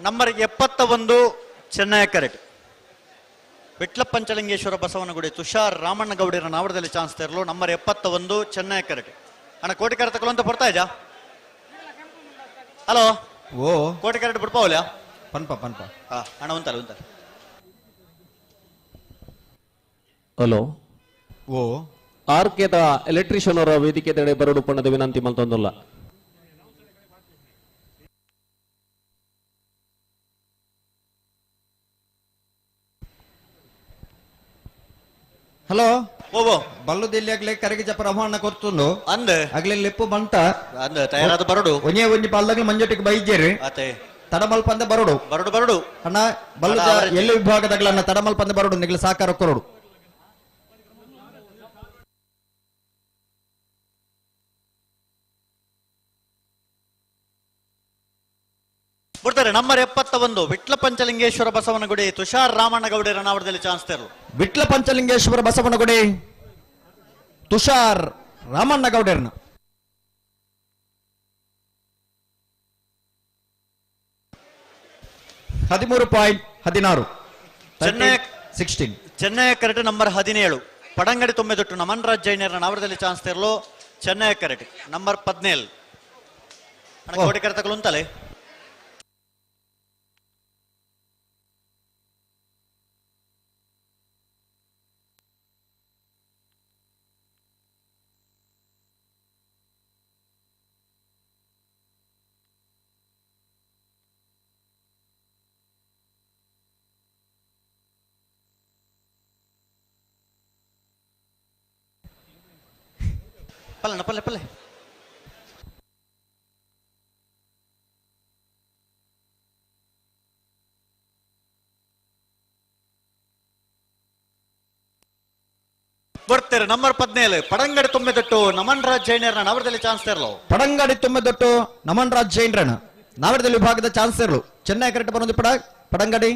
ನಂಬರ್ 71 ಚೆನ್ನೈ ಕರೆಕ್ಟ್. ವಿಟ್ಲ ಪಂಚಲಿಂಗೇಶ್ವರ ಬಸವನಗುಡಿ ತುಷಾರ್ ರಾಮಣ್ಣಗೌಡಿರ ನಾವಡದಲ್ಲಿ ಚಾನ್ಸ್ ತೆರಲು. ನಂಬರ್ 71 ಚೆನ್ನೈ ಕರೆಕ್ಟ್. ಅಣ್ಣ ಕೋಟಿ ಕರೆ ತಗೊಳ್ಳಂತ ಬರ್ತಾ ಇದ್ಯಾ? ಹಲೋ ಓ ಕೋಟಿ ಕರೆಕ್ಟ್ ಬಿಡ್ಪಾವಲ್ಲ ಪನ್ಪ ಅಣ್ಣ ಉಂಟಲ್ಲ ಹಲೋ ಓ ಆರ್ಕೆದ ಎಲೆಕ್ಟ್ರಿಷಿಯನ್ ಅವರ ವೇದಿಕೆ ತಡೆ ಬರಡು ಪಣ್ಣದ ವಿನಂತಿ ಮತ್ತೊಂದಲ್ಲ. ಹಲೋ ಓ ಬಲ್ಲು ದಿಲ್ಲಿಯಾಗ್ಲೇ ಕರೆಗೆ ಜಪ ರಮಣ್ಣ ಕೊರ್ತುಂಡು ಅಂದೆ ಆಗ್ಲೇ ಲೆಪ್ಪು ಬಂಟ ಅಂದೆ ತಯಾರಾದ ಬರಡು ಒಂಜಿ ಪಾಲ್ದಾಗ ಮಂಜೊಟ್ಟಿಗೆ ಬೈಜೇರಿ ಅತೆ ತಡಮಲ್ ಪಂದೆ ಬರೋಡು ಬರಡು ಅಣ್ಣ ಬಲ್ಲು ಎಲ್ಲಿ ವಿಭಾಗದಾಗ್ಲ ತಡಮಲ್ ಪಂದೆ ಬರೋಡು ನಿಗ್ಲ ಸಾಕಾರ ಕೊರೋಡು. ಬಿಡ್ತಾರೆ. ನಂಬರ್ 71 ವಿಟ್ಲ ಪಂಚಲಿಂಗೇಶ್ವರ ಬಸವನಗುಡಿ ತುಷಾರ್ ರಾಮಣ್ಣಗೌಡಿರ ನಾವಡದಲ್ಲಿ ಚಾನ್ಸ್ ತೆರಲು. ವಿಟ್ಲ ಪಂಚಲಿಂಗೇಶ್ವರ ಬಸವನಗುಡಿ ತುಷಾರ್ ರಾಮಣ್ಣಗೌಡರ್ನ 13.16 16 ಚೆನ್ನೈ ಕರೆಕ್ಟ್. ನಂಬರ್ 17 ಪಡಂಗಡಿ ತೊಂಬೆದೊಟ್ಟು ನಮನ್ ರಾಜ್ ಜೈನರ ನಾವಡದಲ್ಲಿ ಚಾನ್ಸ್ ತೆರಲು ಚೆನ್ನೈ ಕರೆಕ್ಟ್. ನಂಬರ್ 17 ಕೋಟಿ ಕರೆ ತಗೊಳ್ಳು ಅಂತಲೇ ಪಲ್ಲೆ ಬರ್ತಾರೆ. ನಂಬರ್ 17 ಪಡಂಗಡಿ ತೊಂಬೆದೊಟ್ಟು ನಮನ್ ರಾಜ್ ಜೈನರ ನಾವಡದಲ್ಲಿ ಚಾನ್ಸ್ ತೆರಲು. ಪಡಂಗಡಿ ತೊಂಬೆದೊಟ್ಟು ನಮನ್ ರಾಜ್ ಜೈನ್ರಣ ನಾವಡದಲ್ಲಿ ವಿಭಾಗದ ಚಾನ್ಸ್ ತೆರಲು ಚೆನ್ನೈ ಕರೆಕ್ಟ್ ಬರೋದು ಪಡಂಗಡಿ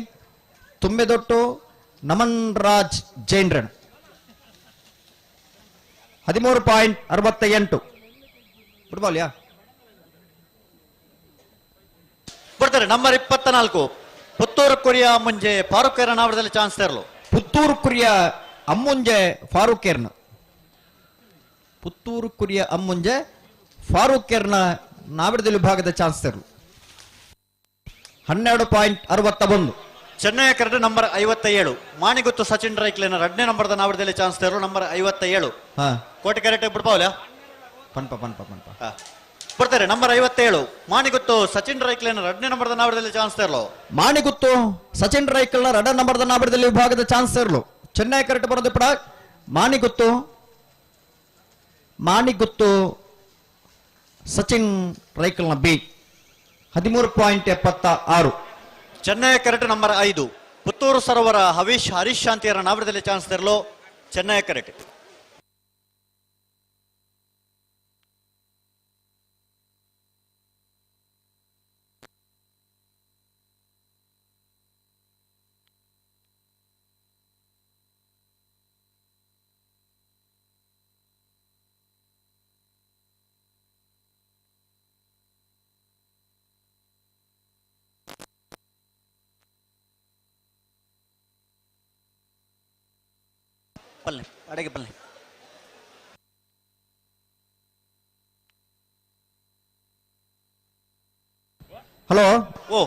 ತೊಂಬೆದೊಟ್ಟು ನಮನ್ ರಾಜ್ ಜೈನ್ರಣ 13.68 ಫುಟ್ಬಾಲ್ಯಾ ಬರ್ತಾರೆ. ನಂಬರ್ 24 ಪುತ್ತೂರು ಕುರಿಯ ಮುಂಜೆ ಫಾರೂಕ್ ನಾವಡದಲ್ಲಿ ಚಾನ್ಸ್ ತೆರಲು. ಪುತ್ತೂರು ಕುರಿಯ ಅಮ್ಮುಂಜೆ ಫಾರೂಕೇರ್ನ ಪುತ್ತೂರು ಕುರಿಯ ಅಮ್ಮುಂಜೆ ಫಾರೂಕೇರ್ನ ನಾವಡದಲ್ಲಿ ವಿಭಾಗದ ಚಾನ್ಸ್ ತೆರಲು 12.61. ಚೆನ್ನೈ ಕರೆಕ್ಟ್. ನಂಬರ್ 57 ಮಾಣಿಗುತ್ತು ಸಚಿನ್ ರೈಕ್ಲೇನರ್ 2ನೇ ನಂಬರ್ದ ನಾವಡದಲ್ಲಿ ಚಾನ್ಸ್ ತೆರಲು. ನಂಬರ್ 57 ಕೋಟಿ ಕರೆಕ್ಟ್ ಬಿಡ್ಪಾವಲ್ಲ ಪನ್ಪ ಬರ್ತಾರೆ. ನಂಬರ್ 57 ಮಾಣಿಗುತ್ತು ಸಚಿನ್ ರೈಕ್ಲೇನರ್ 2ನೇ ನಂಬರ್ದ ನಾವಡದಲ್ಲಿ ಚಾನ್ಸ್ ತೆರಲು. ಮಾಣಿಗುತ್ತು ಸಚಿನ್ ರೈಕಲ್ನ 2ನೇ ನಂಬರ್ದ ನಾವಡದಲ್ಲಿ ವಿಭಾಗದ ಚಾನ್ಸ್ ತೆರಲು ಚೆನ್ನೈ ಕರೆಕ್ಟ್ ಬರೋದು ಮಾಣಿಗುತ್ತು ಸಚಿನ್ ರೈಕಲ್ನ B 13.76. Chennaya correct. Number 5 Puttur Sarovara Harish ಶಾಂತಿಯರ ನಾವಡದಲ್ಲಿ ಚಾನ್ಸ್ ತೆರಲು ಚೆನ್ನೈ ಕರೆಕ್ಟ್. ಪಲ್ಲೆ ಅಡಗೆ ಪಲ್ಲೆ ಹಲೋ ಓ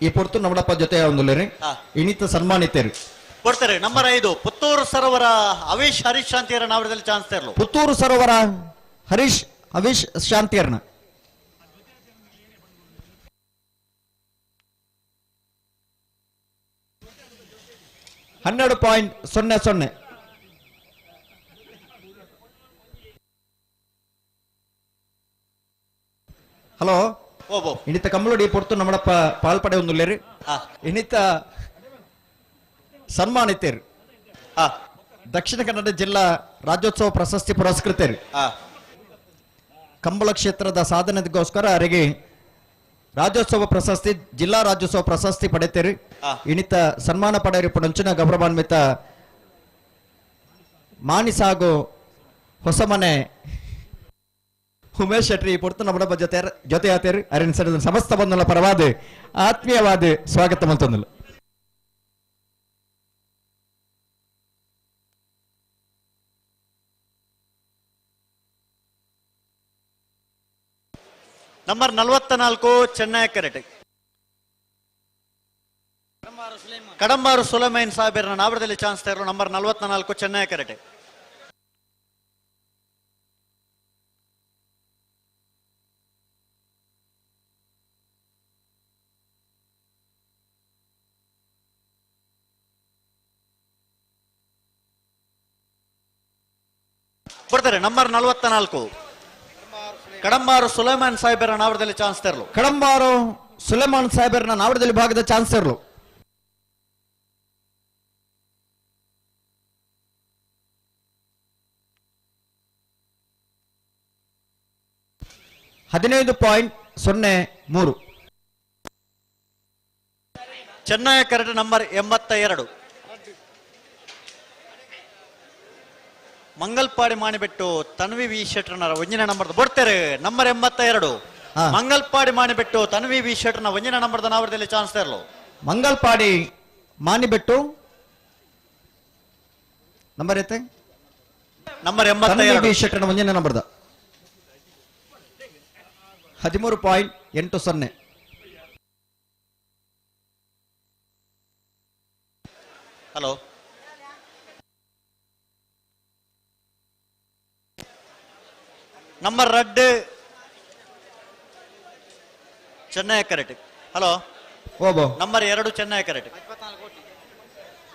ಈ ಪೊರ್ತು ನಮ್ಮಡಪ್ಪ ಜೊತೆ ಒಂದುಲ್ಲೇರಿ ಇನಿತ ಸನ್ಮಾನಿತೇರಿ ಕೊಡ್ತಾರೆ. ನಂಬರ್ 5 ಪುತ್ತೂರು ಸರೋವರ ಹರೀಶ್ ಶಾಂತಿಯರ ನಾವಡದಲ್ಲಿ ಚಾನ್ಸ್ ತೆರಲು. ಪುತ್ತೂರು ಸರೋವರ ಹರೀಶ್ ಶಾಂತಿಯರ್ನ 12.00. ಹಲೋ ಓ ಇನಿತ ಕಮ್ಮಲೋಡಿ ಪೊರ್ತು ನಮ್ಮಡ ಪಾಲ್ಪಡೆ ಒಂದುಲ್ಲೇರು ಇನಿತ ಸನ್ಮಾನಿತರು ದಕ್ಷಿಣ ಕನ್ನಡ ಜಿಲ್ಲಾ ರಾಜ್ಯೋತ್ಸವ ಪ್ರಶಸ್ತಿ ಪುರಸ್ಕೃತರು ಕಂಬಳ ಕ್ಷೇತ್ರದ ಸಾಧನೆಗೋಸ್ಕರ ಅವರಿಗೆ ರಾಜ್ಯೋತ್ಸವ ಪ್ರಶಸ್ತಿ ಜಿಲ್ಲಾ ರಾಜ್ಯೋತ್ಸವ ಪ್ರಶಸ್ತಿ ಪಡೆತೇರು ಇನಿತ ಸನ್ಮಾನ ಪಡೆಯರು ಪುಣಂಚಿನ ಗೌರವಾನ್ವಿತ ಮಾನಿಸಾಗು ಹೊಸಮನೆ ಉಮೇಶ್ ಶೆಟ್ಟಿ ಪೊರ್ತು ನಮ್ಮ ಜೊತೆ ಆತೇರು ಅರಿನ ಸಮಸ್ತ ಬಂಧುಗಳ ಪರವಾದ ಆತ್ಮೀಯವಾದ ಸ್ವಾಗತ ಮಂತಂದಲು ನಂಬರ್ 44 ಚೆನ್ನೈ ಕೆರೆಟ್ ಕಡಂಬಾರು ಸುಲೈಮೈನ್ ಸಾಹೇಬರ ನಾವರದಲ್ಲಿ ಚಾನ್ಸ್ ತೇರು ನಂಬರ್ 44 ಚೆನ್ನೈ ಕೆರೆಟ್ ಬರ್ತಾರೆ ನಂಬರ್ 44 ಕಡಂಬಾರು ಸುಲೈಮಾನ್ ಸಾಹೇಬರ ನಾವರದಲ್ಲಿ ಚಾನ್ಸ್ ತರಲು ಕಡಂಬಾರು ಸುಲೈಮಾನ್ ಸಾಹೇಬರ ನಾವರದಲ್ಲಿ ಭಾಗದ ಚಾನ್ಸ್ ತರಲು $15.03 ಚೆನ್ನೈ ಕೆರೆಟ್ ನಂಬರ್ 82 ಮಂಗಲ್ಪಾಡಿ ಮಾಣಿಬೆಟ್ಟು ತನ್ವಿ ವಿ ಶೆಟ್ರನ ಒಂಜಿನ ನಂಬರ್ ಬರ್ತಾರೆ ನಂಬರ್ 82 ಮಂಗಲ್ಪಾಡಿ ಮಾಣಿಬೆಟ್ಟು ತನ್ವಿ ವಿ ಶೆಟ್ರನ ಒಂಜಿನ ನಂಬರ್ದ ನಾವರದಲ್ಲಿ ಚಾನ್ಸ್ ತರಲು ಮಂಗಲ್ಪಾಡಿ ಮಾಣಿಬೆಟ್ಟು ನಂಬರ್ ಐತೆ ನಂಬರ್ 82 ವಿ ಶೆಟ್ರನ ಒಂಜಿನ ನಂಬರ್ದ 13.80 hello number 2 Chennaya correct hello number 2 Chennaya ಕೆರೆಟ್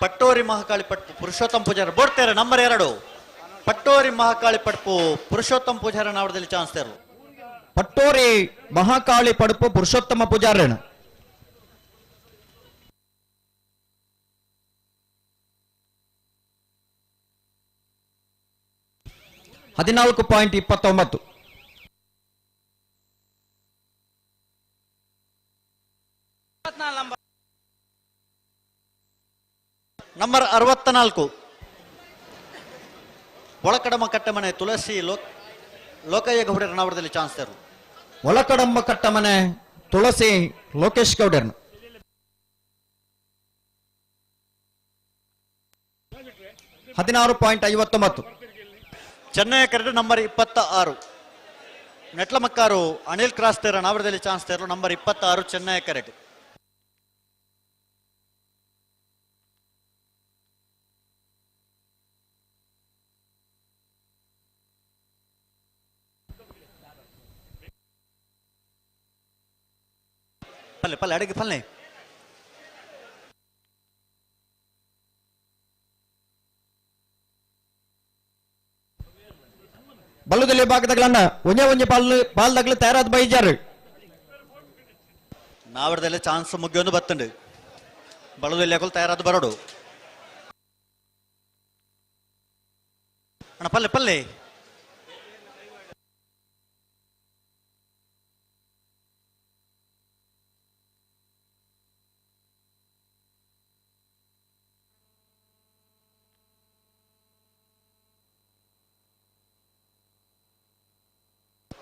Pattori Mahakali Patpu Purushottama ಪೂಜಾರ ಬೋಡ್ತಾರೆ ನಂಬರ್ 2 ಪಟ್ಟೋರಿ ಮಹಾಕಾಳಿ ಪಟ್ಪು ಪುರುಷೋತ್ತಮ ಪೂಜಾರ ನಾವರದಲ್ಲಿ ಚಾನ್ಸ್ ತೇರು ಪಟ್ಟೋರಿ ಮಹಾಕಾಳಿ ಪಡುಪು ಪುರುಷೋತ್ತಮ ಪೂಜಾರಣ $14.29 ನಂಬರ್ 64 ಒಳಕಡಮ ಕಟ್ಟಮನೆ ತುಳಸಿ ಲೋಕಯ್ಯ ಗೌಡರ ನಾವರದಲ್ಲಿ ಚಾನ್ಸ್ ತರು ಒಳಕಡಂಬ ಕಟ್ಟಮನೆ ತುಳಸಿ ಲೋಕೇಶ್ ಗೌಡರ್ನ $16.59 ಚೆನ್ನೈ ಕೆರೆಟ್ ನಂಬರ್ 26 ನೆಟ್ಲಮಕ್ಕಾರು ಅನಿಲ್ ಕ್ರಾಸ್ ತೇರ ನಾವರದಲ್ಲಿ ಚಾನ್ಸ್ ತೇರು ನಂಬರ್ 26 ಚೆನ್ನೈ ಕೆರೆಟ್ ಪಲ್ಲೆ ಪಲ್ಲೆ ಅಡಿಗೆ ಪಲ್ಲೆ ಬಲ್ಲುದಲ್ಲಿ ಭಾಗದಗಳನ್ನ ಒಂಜೆ ಪಾಲ್ದಾಗ್ಲು ತಯಾರಾದ ಬೈಜಾರು ನಾವರದಲ್ಲಿ ಚಾನ್ಸ್ ಮುಗಿಯೊಂದು ಬತ್ತಂಡು ಬಳುದಲ್ಲಿ ಹಾಕಲು ತಯಾರಾದ ಬರೋಡು ಅಣ್ಣ ಪಲ್ಲೆ ಪಲ್ಲೆ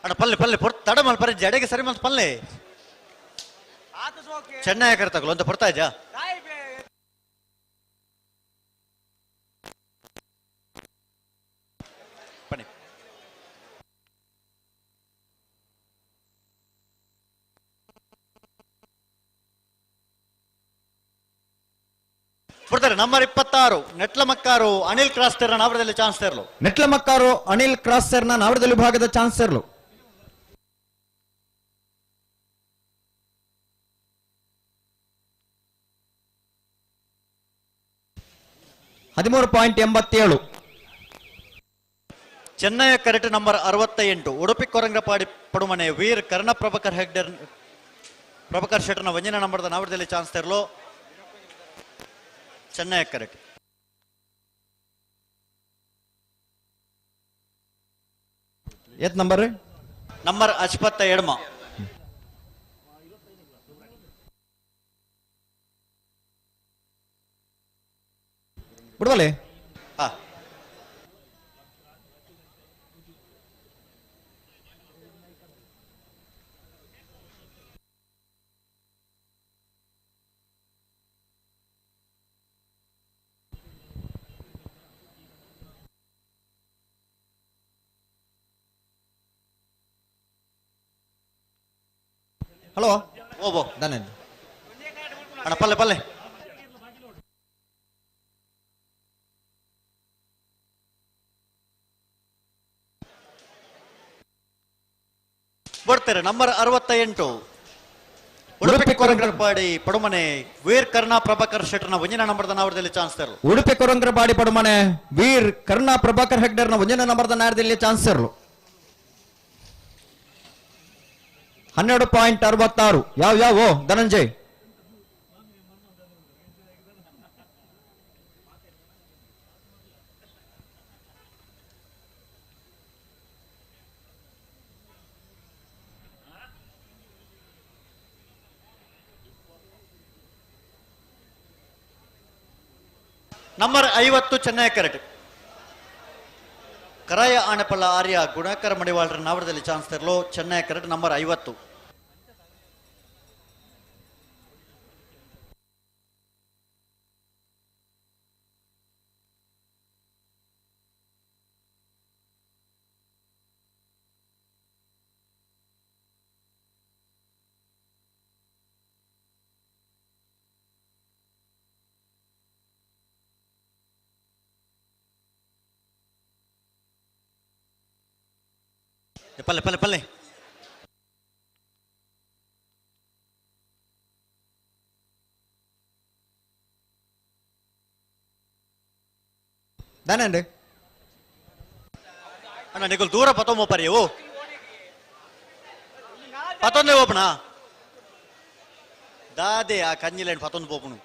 ಅಣ್ಣ ಪಲ್ಲೆ ಪಲ್ಲೆ ತಡ ಮಲ್ ಪರಿ ಜಡೆಗೆ ಸರಿ ಮಲ್ ಪಲ್ಲೆ ಚೆನ್ನೈ ಕೆರೆ ತಗೊಳ್ಳು ಅಂತ ಬರ್ತಾ ಇದ್ಯಾ ಬನ್ನಿ ಬರ್ತಾರೆ ನಂಬರ್ 26 ನೆಟ್ಲಮಕ್ಕಾರು ಅನಿಲ್ ಕ್ರಾಸ್ ತೇರ್ನ ನಾವರದಲ್ಲಿ ಚಾನ್ಸ್ ತೇರ್ಲು ನೆಟ್ಲಮಕ್ಕಾರು ಅನಿಲ್ ಕ್ರಾಸ್ ತೇರ್ನ ನಾವರದಲ್ಲಿ ಭಾಗದ ಚಾನ್ಸ್ ತೇರ್ಲು $13.87 ಚೆನ್ನೈ ಕೆರೆಟ್ ನಂಬರ್ 68 ಉಡುಪಿ ಕೊರಂಗಪಾಡಿ ಪಡುಮನೆ ವೀರ್ ಕರ್ಣಪ್ರಭಾಕರ್ ಹೆಗ್ಡೆ ಪ್ರಭಾಕರ್ ಶೆಟ್ಟರ್ನ 1ನೇ ನಂಬರ್ದ ನಾವಡದಲ್ಲಿ ಚಾನ್ಸ್ ತೆರಲು ಚೆನ್ನೈ ಕರೆಕ್ಟ್. ಏತ್ ನಂಬರ್ ನಂಬರ್ 57 ಬಿಡ್ವಲೆ. ಹಲೋ ಓಬೋ ಧನ್ಯವಾದ ಅಣ್ಣ ಪಲ್ಲೆ ಪಲ್ಲೆ ಬರ್ತಾರೆ. ನಂಬರ್ 68 ಉಡುಪಿ ಕೊರಂಗ್ರಪಾಡಿ ಪಡುಮನೆ ವೀರ್ ಕರ್ಣಾ ಪ್ರಭಾಕರ್ ಶೆಟ್ಟರ್ನ 1ನೇ ನಂಬರ್ದ ನಾವಡದಲ್ಲಿ ಚಾನ್ಸ್ ತೆರಲು. ಉಡುಪಿ ಕೊರಂಗ್ರಪಾಡಿ ಪಡುಮನೆ ವೀರ್ ಕರ್ಣಾ ಪ್ರಭಾಕರ್ ಹೆಗ್ಡರ್ನ 1ನೇ ನಂಬರ್ದ ನಾರದಲ್ಲಿ ಚಾನ್ಸ್ ತೆರಲು. 12.66 ಯಾವ ಧನಂಜಯ್ ನಂಬರ್ 50 ಚೆನ್ನೈ ಕರೆಕ್ಟ್. ಕರಾಯ ಆಣೆಪಳ್ಳ ಆರ್ಯ ಗುಣಕರ ಮಡಿವಾಳರ ನಾವಡದಲ್ಲಿ ಚಾನ್ಸ್ ತೆರಲು ಚೆನ್ನೈ ಕರೆಕ್ಟ್. ನಂಬರ್ 50 ಪಲ್ಲೆ ಪಲ್ಲೆ ಪಲ್ಲೆ ದಾನಂడి ಅಣ್ಣ ನಿಗುಲ್ ದೂರ ಪತೊಂಬ ಪರಿಯವು ಪತೊಂದೇ ಓಪಣ ದಾದೆ ಆ ಕಂಜಿಲೇನು ಪತೊಂದು ಪೋಪುನು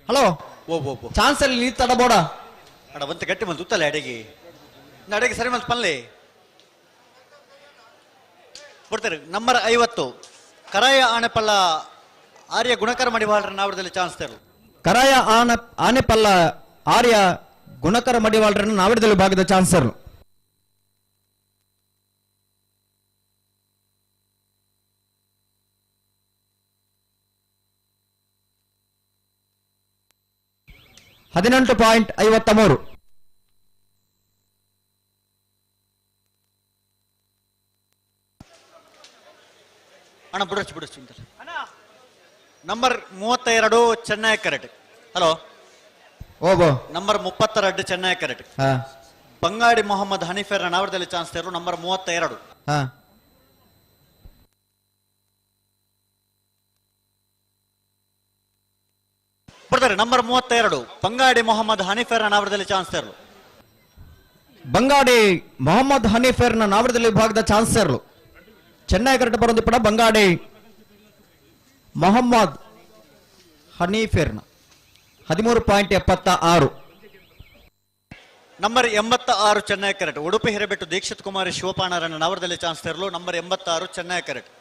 ಹಲೋ ಚಾನ್ಸ್ ಅಲ್ಲಿ ನೀ ತಡಬೋಡ ಅಡ ಒಂದು ಗಟ್ಟಿ ಮಂತ್ ಉತ್ತಲ್ಲ ಅಡೆಗೆ ಅಡೆಗೆ ಸರಿ ಮಂತ್ ಪಲ್ಲೆ ಕೊಡ್ತಾರೆ. ನಂಬರ್ 50 ಕರಾಯ ಆಣೆಪಳ್ಳ ಆರ್ಯ ಗುಣಕರ ಮಡಿವಾಳರ ನಾವಡದಲ್ಲಿ ಚಾನ್ಸ್ ತೆರಲು. ಕರಾಯ ಆನೆಪಲ್ಲ ಆರ್ಯ ಗುಣಕರ ಮಡಿವಾಳರನ್ನು ನಾವಡದಲ್ಲಿ ಭಾಗದ ಚಾನ್ಸರ್. $18.53 ಅಣ್ಣ ಬಿಡಚ್ಚು ನಂಬರ್ 32 ಚೆನ್ನೈ ಕರೆಕ್ಟ್. ಹಲೋ ಓಬೋ ನಂಬರ್ 32 ಚೆನ್ನೈ ಕರೆಕ್ಟ್. ಬಂಗಾಡಿ ಮೊಹಮ್ಮದ್ ಹನೀಫರ್ ನಾವಡದಲ್ಲಿ ಚಾನ್ಸ್ ತೆರಲು. ನಂಬರ್ 32 ಬರ್ತಾರೆ. ನಂಬರ್ 32 ಬಂಗಾಡಿ ಮೊಹಮ್ಮದ್ ಹನೀಫರ್ ನಾವಡದಲ್ಲಿ ಚಾನ್ಸ್ ತೆರಲು. ಬಂಗಾಡಿ ಮೊಹಮ್ಮದ್ ಹನೀಫರ್ನ ನಾವಡದಲ್ಲಿ ಭಾಗದ ಚಾನ್ಸರ್ಲು ಚೆನ್ನೈ ಕರೆಕ್ಟ್ ಬರೋದು ಪಡ ಬಂಗಾಡಿ ಮೊಹಮ್ಮದ್ ಹನೀಫರ್ನ 13.76. Number 86 Chennaya correct. ಉಡುಪಿ ಹಿರೇಬೆಟ್ಟು ದೀಕ್ಷಿತ್ ಕುಮಾರಿ ಶಿವಪಾಣರನ್ನ ನಾವಡದಲ್ಲಿ ಚಾನ್ಸ್ ತೆರಲು. Number 86 Chennaya correct.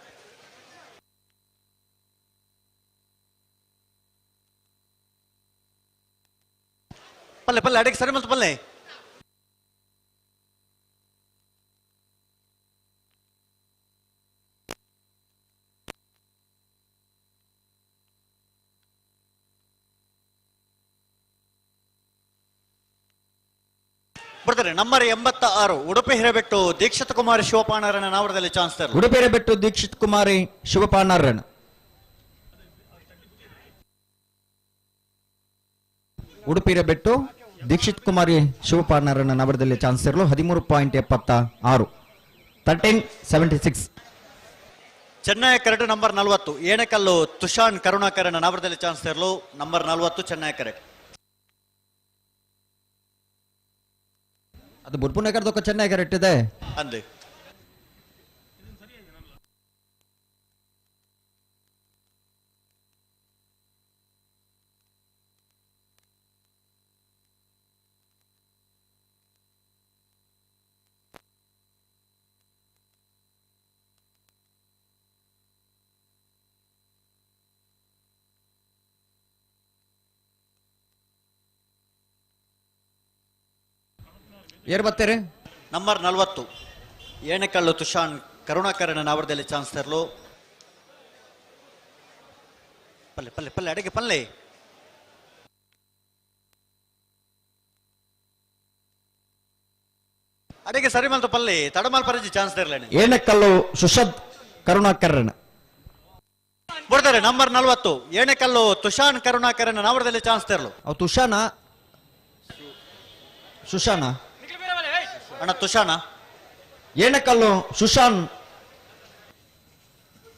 ಪಲ್ಲೆ ಪಲ್ಲೆ ಅಡಿಗೆ ಸರಿ ಮತ್ತು ಪಲ್ಲೆ ಬರ್ತಾರೆ. ನಂಬರ್ 86 ಉಡುಪಿ ಹಿರೇಬೆಟ್ಟು ದೀಕ್ಷಿತ್ ಕುಮಾರಿ ಶಿವಪಾಣರನ್ನ ನಾವಡದಲ್ಲಿ ಚಾನ್ಸ್ ತೆರಲು. ಉಡುಪಿ ಹಿರೇಬೆಟ್ಟು ದೀಕ್ಷಿತ್ ಕುಮಾರಿ ಶಿವಪಾಣರನ್ನ ಉಡುಪಿ ಬೆಟ್ಟು ದೀಕ್ಷಿತ್ ಕುಮಾರಿ ಶಿವಪಾರ್ನರನ್ನ ನವರದಲ್ಲಿ ಚಾನ್ಸ್ ಇರಲು 13.76 1376. ಚೆನ್ನೈ ಕರೆಕ್ಟ್ ನಂಬರ್ 40 ಏಣಕಲ್ಲು ತುಷಾನ್ ಕರುಣಾಕರನ್ ನವರದಲ್ಲಿ ಚಾನ್ಸ್ ಇರಲು ನಂಬರ್ 40 ಚೆನ್ನೈ ಕರೆಕ್ಟ್. ಅದು ಬುರ್ಪುನಗರದೊಕ್ಕ ಚೆನ್ನೈ ಕರೆಕ್ಟ್ ಇದೆ ಅಂದೆ. ಏರ್ ಬರ್ತೀರಿ ನಂಬರ್ 40 ಏಣಕಲ್ಲು ತುಷಾನ್ ಕರುಣಾಕರನ್ ನವರದಲ್ಲಿ ಚಾನ್ಸ್ ಇರಲು ಪಲ್ಲೆ ಪಲ್ಲೆ ಪಲ್ಲೆ ಅಡಿಗೆ ಪಲ್ಲೆ ಅಡಿಗೆ ಸರಿ ಮಲ್ತು ಪಲ್ಲೆ ತಡಮಾಲ್ ಪರಜಿ ಚಾನ್ಸ್ ಇರಲೇನೆ. ಏಣಕಲ್ಲು ಸುಶಾಂತ್ ಕರುಣಾಕರನ್ ಬಿಡ್ತಾರೆ ನಂಬರ್ 40 ಏಣಕಲ್ಲು ತುಷಾನ್ ಕರುಣಾಕರನ್ ನವರದಲ್ಲಿ ಚಾನ್ಸ್ ಇರಲು. ಅವು ಸುಶಾನ ಅಣ್ಣ ತುಷಾನ ಏಣಕಲ್ಲು ಸುಶಾನ್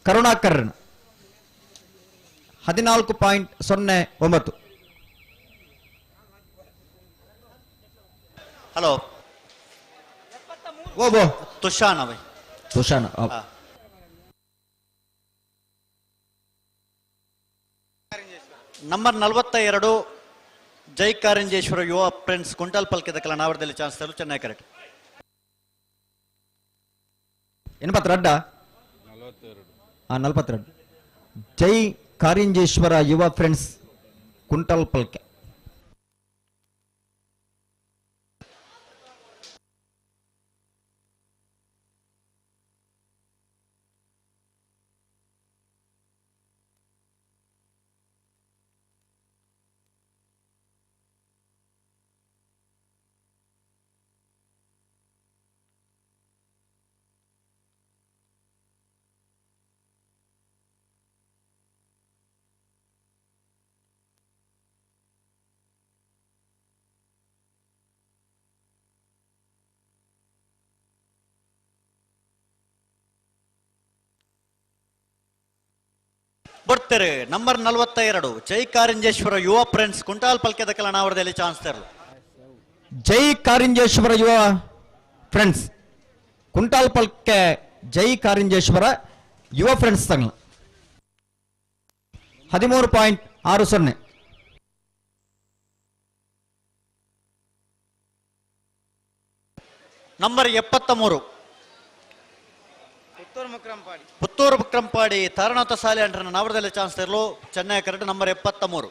ಕರುಣಾಕರನ್ 14.09. ಹಲೋ ಓಬೋ ತುಷಾನ್ ಅವೈ Tushan number 42 Jai Karanjeshwara Yuva friends quintal ಪಲ್ಕೆದ ಕಲ ನಾವರದಲ್ಲಿ ಚಾನ್ಸ್ ತರಲು ಚೆನ್ನೈ ಕರೆಕ್ಟ್. 42 ಜೈ ಕಾರಿಂಜೇಶ್ವರ ಯುವ ಫ್ರೆಂಡ್ಸ್ ಕುಂಟಲ್ ಪಲ್ಕೆ. ಬರ್ತಾರೆ ನಂಬರ್ 42 ಜೈ ಕಾರಿಂಜೇಶ್ವರ ಯುವ ಫ್ರೆಂಡ್ಸ್ ಕುಂಟಾಲ್ ಪಲ್ಕೆದ ಕಲ ನಾವರದಲ್ಲಿ ಚಾನ್ಸ್ ತರಲು. ಜೈ ಕಾರಿಂಜೇಶ್ವರ ಯುವ ಫ್ರೆಂಡ್ಸ್ ಕುಂಟಾಲ್ ಪಲ್ಕೆ ಜೈ ಕಾರಿಂಜೇಶ್ವರ ಯುವ ಫ್ರೆಂಡ್ಸ್ ತಂಗ್ಲ 13.60. ನಂಬರ್ 73 ಪುತ್ತೂರು ಮುಕ್ರಂಪಾಡಿ ತಾರನಾಥ ಸಾಲೆ ಅಂಡ್ರನ್ನ ನವರದಲ್ಲಿ ಚಾನ್ಸ್ ತರಲು ಚೆನ್ನೈ ಕರೆಕ್ಟ್ ನಂಬರ್ 73.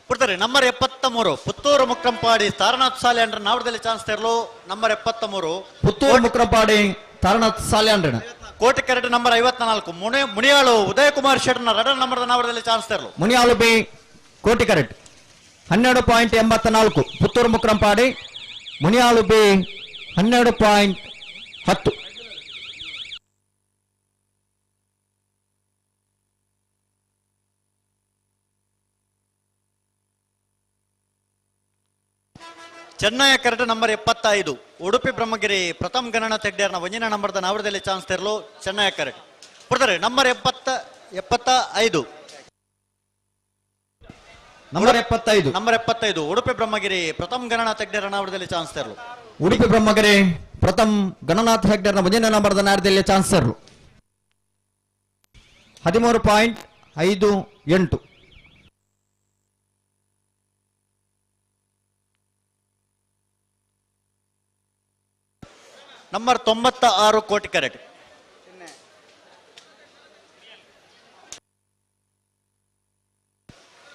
ಬಿಡ್ತಾರೆ ನಂಬರ್ 73 ಪುತ್ತೂರು ಮುಕ್ರಂಪಾಡಿ ತಾರನಾಥ್ ಸಾಲೆ ಅಂಡ್ರ ನವರದಲ್ಲಿ ಚಾನ್ಸ್ ತರಲು ನಂಬರ್ 73 ಪುತ್ತೂರು ಮುಕ್ರಂಪಾಡಿ ತಾರನಾಥ್ ಸಾಲೆ ಅಂಡ್ರನ ಕೋಟೆ ಕರೆಕ್ಟ್ ನಂಬರ್ 54 ಮುನಿಯಾಳು ಉದಯ ಕುಮಾರ್ ಶೆಟ್ಟರ್ನ ರಡನ್ ನಂಬರ್ ನವರದಲ್ಲಿ ಚಾನ್ಸ್ ತರಲು. Muniyalu B Koti correct 12.84. Puttur Mukrampady Muniyalu B 12.10. Chennaya correct number 75 Udupi Brahmagiri Pratham Gananath ಹೆಗ್ಡೇರ್ನ ಒಂಜಿನ ನಂಬರ್ದ ನಾವರದಲ್ಲಿ ಚಾನ್ಸ್ ತರಲು ಚೆನ್ನೈ ಕರೆಕ್ಟ್. ಬಿಡ್ತಾರೆ ನಂಬರ್ 75 ನಂಬರ್ 75 ಉಡುಪಿ ಬ್ರಹ್ಮಗಿರಿ ಪ್ರಥಮ್ ಗಣನಾಥ್ ಹೆಗ್ಡೇರ್ ನಾವರದಲ್ಲಿ ಚಾನ್ಸ್ ತರಲು. ಉಡುಪಿ ಬ್ರಹ್ಮಗಿರಿ ಪ್ರಥಮ್ ಗಣನಾಥ್ ಹೆಗ್ಡೇರ್ನ ಮುಂದಿನ ನಂಬರ್ದ ನಾರದಲ್ಲಿ ಚಾನ್ಸ್ ತರಲು 13.58. ನಂಬರ್ 96 ಕೋಟಿ ಕರೆಕ್ಟ್.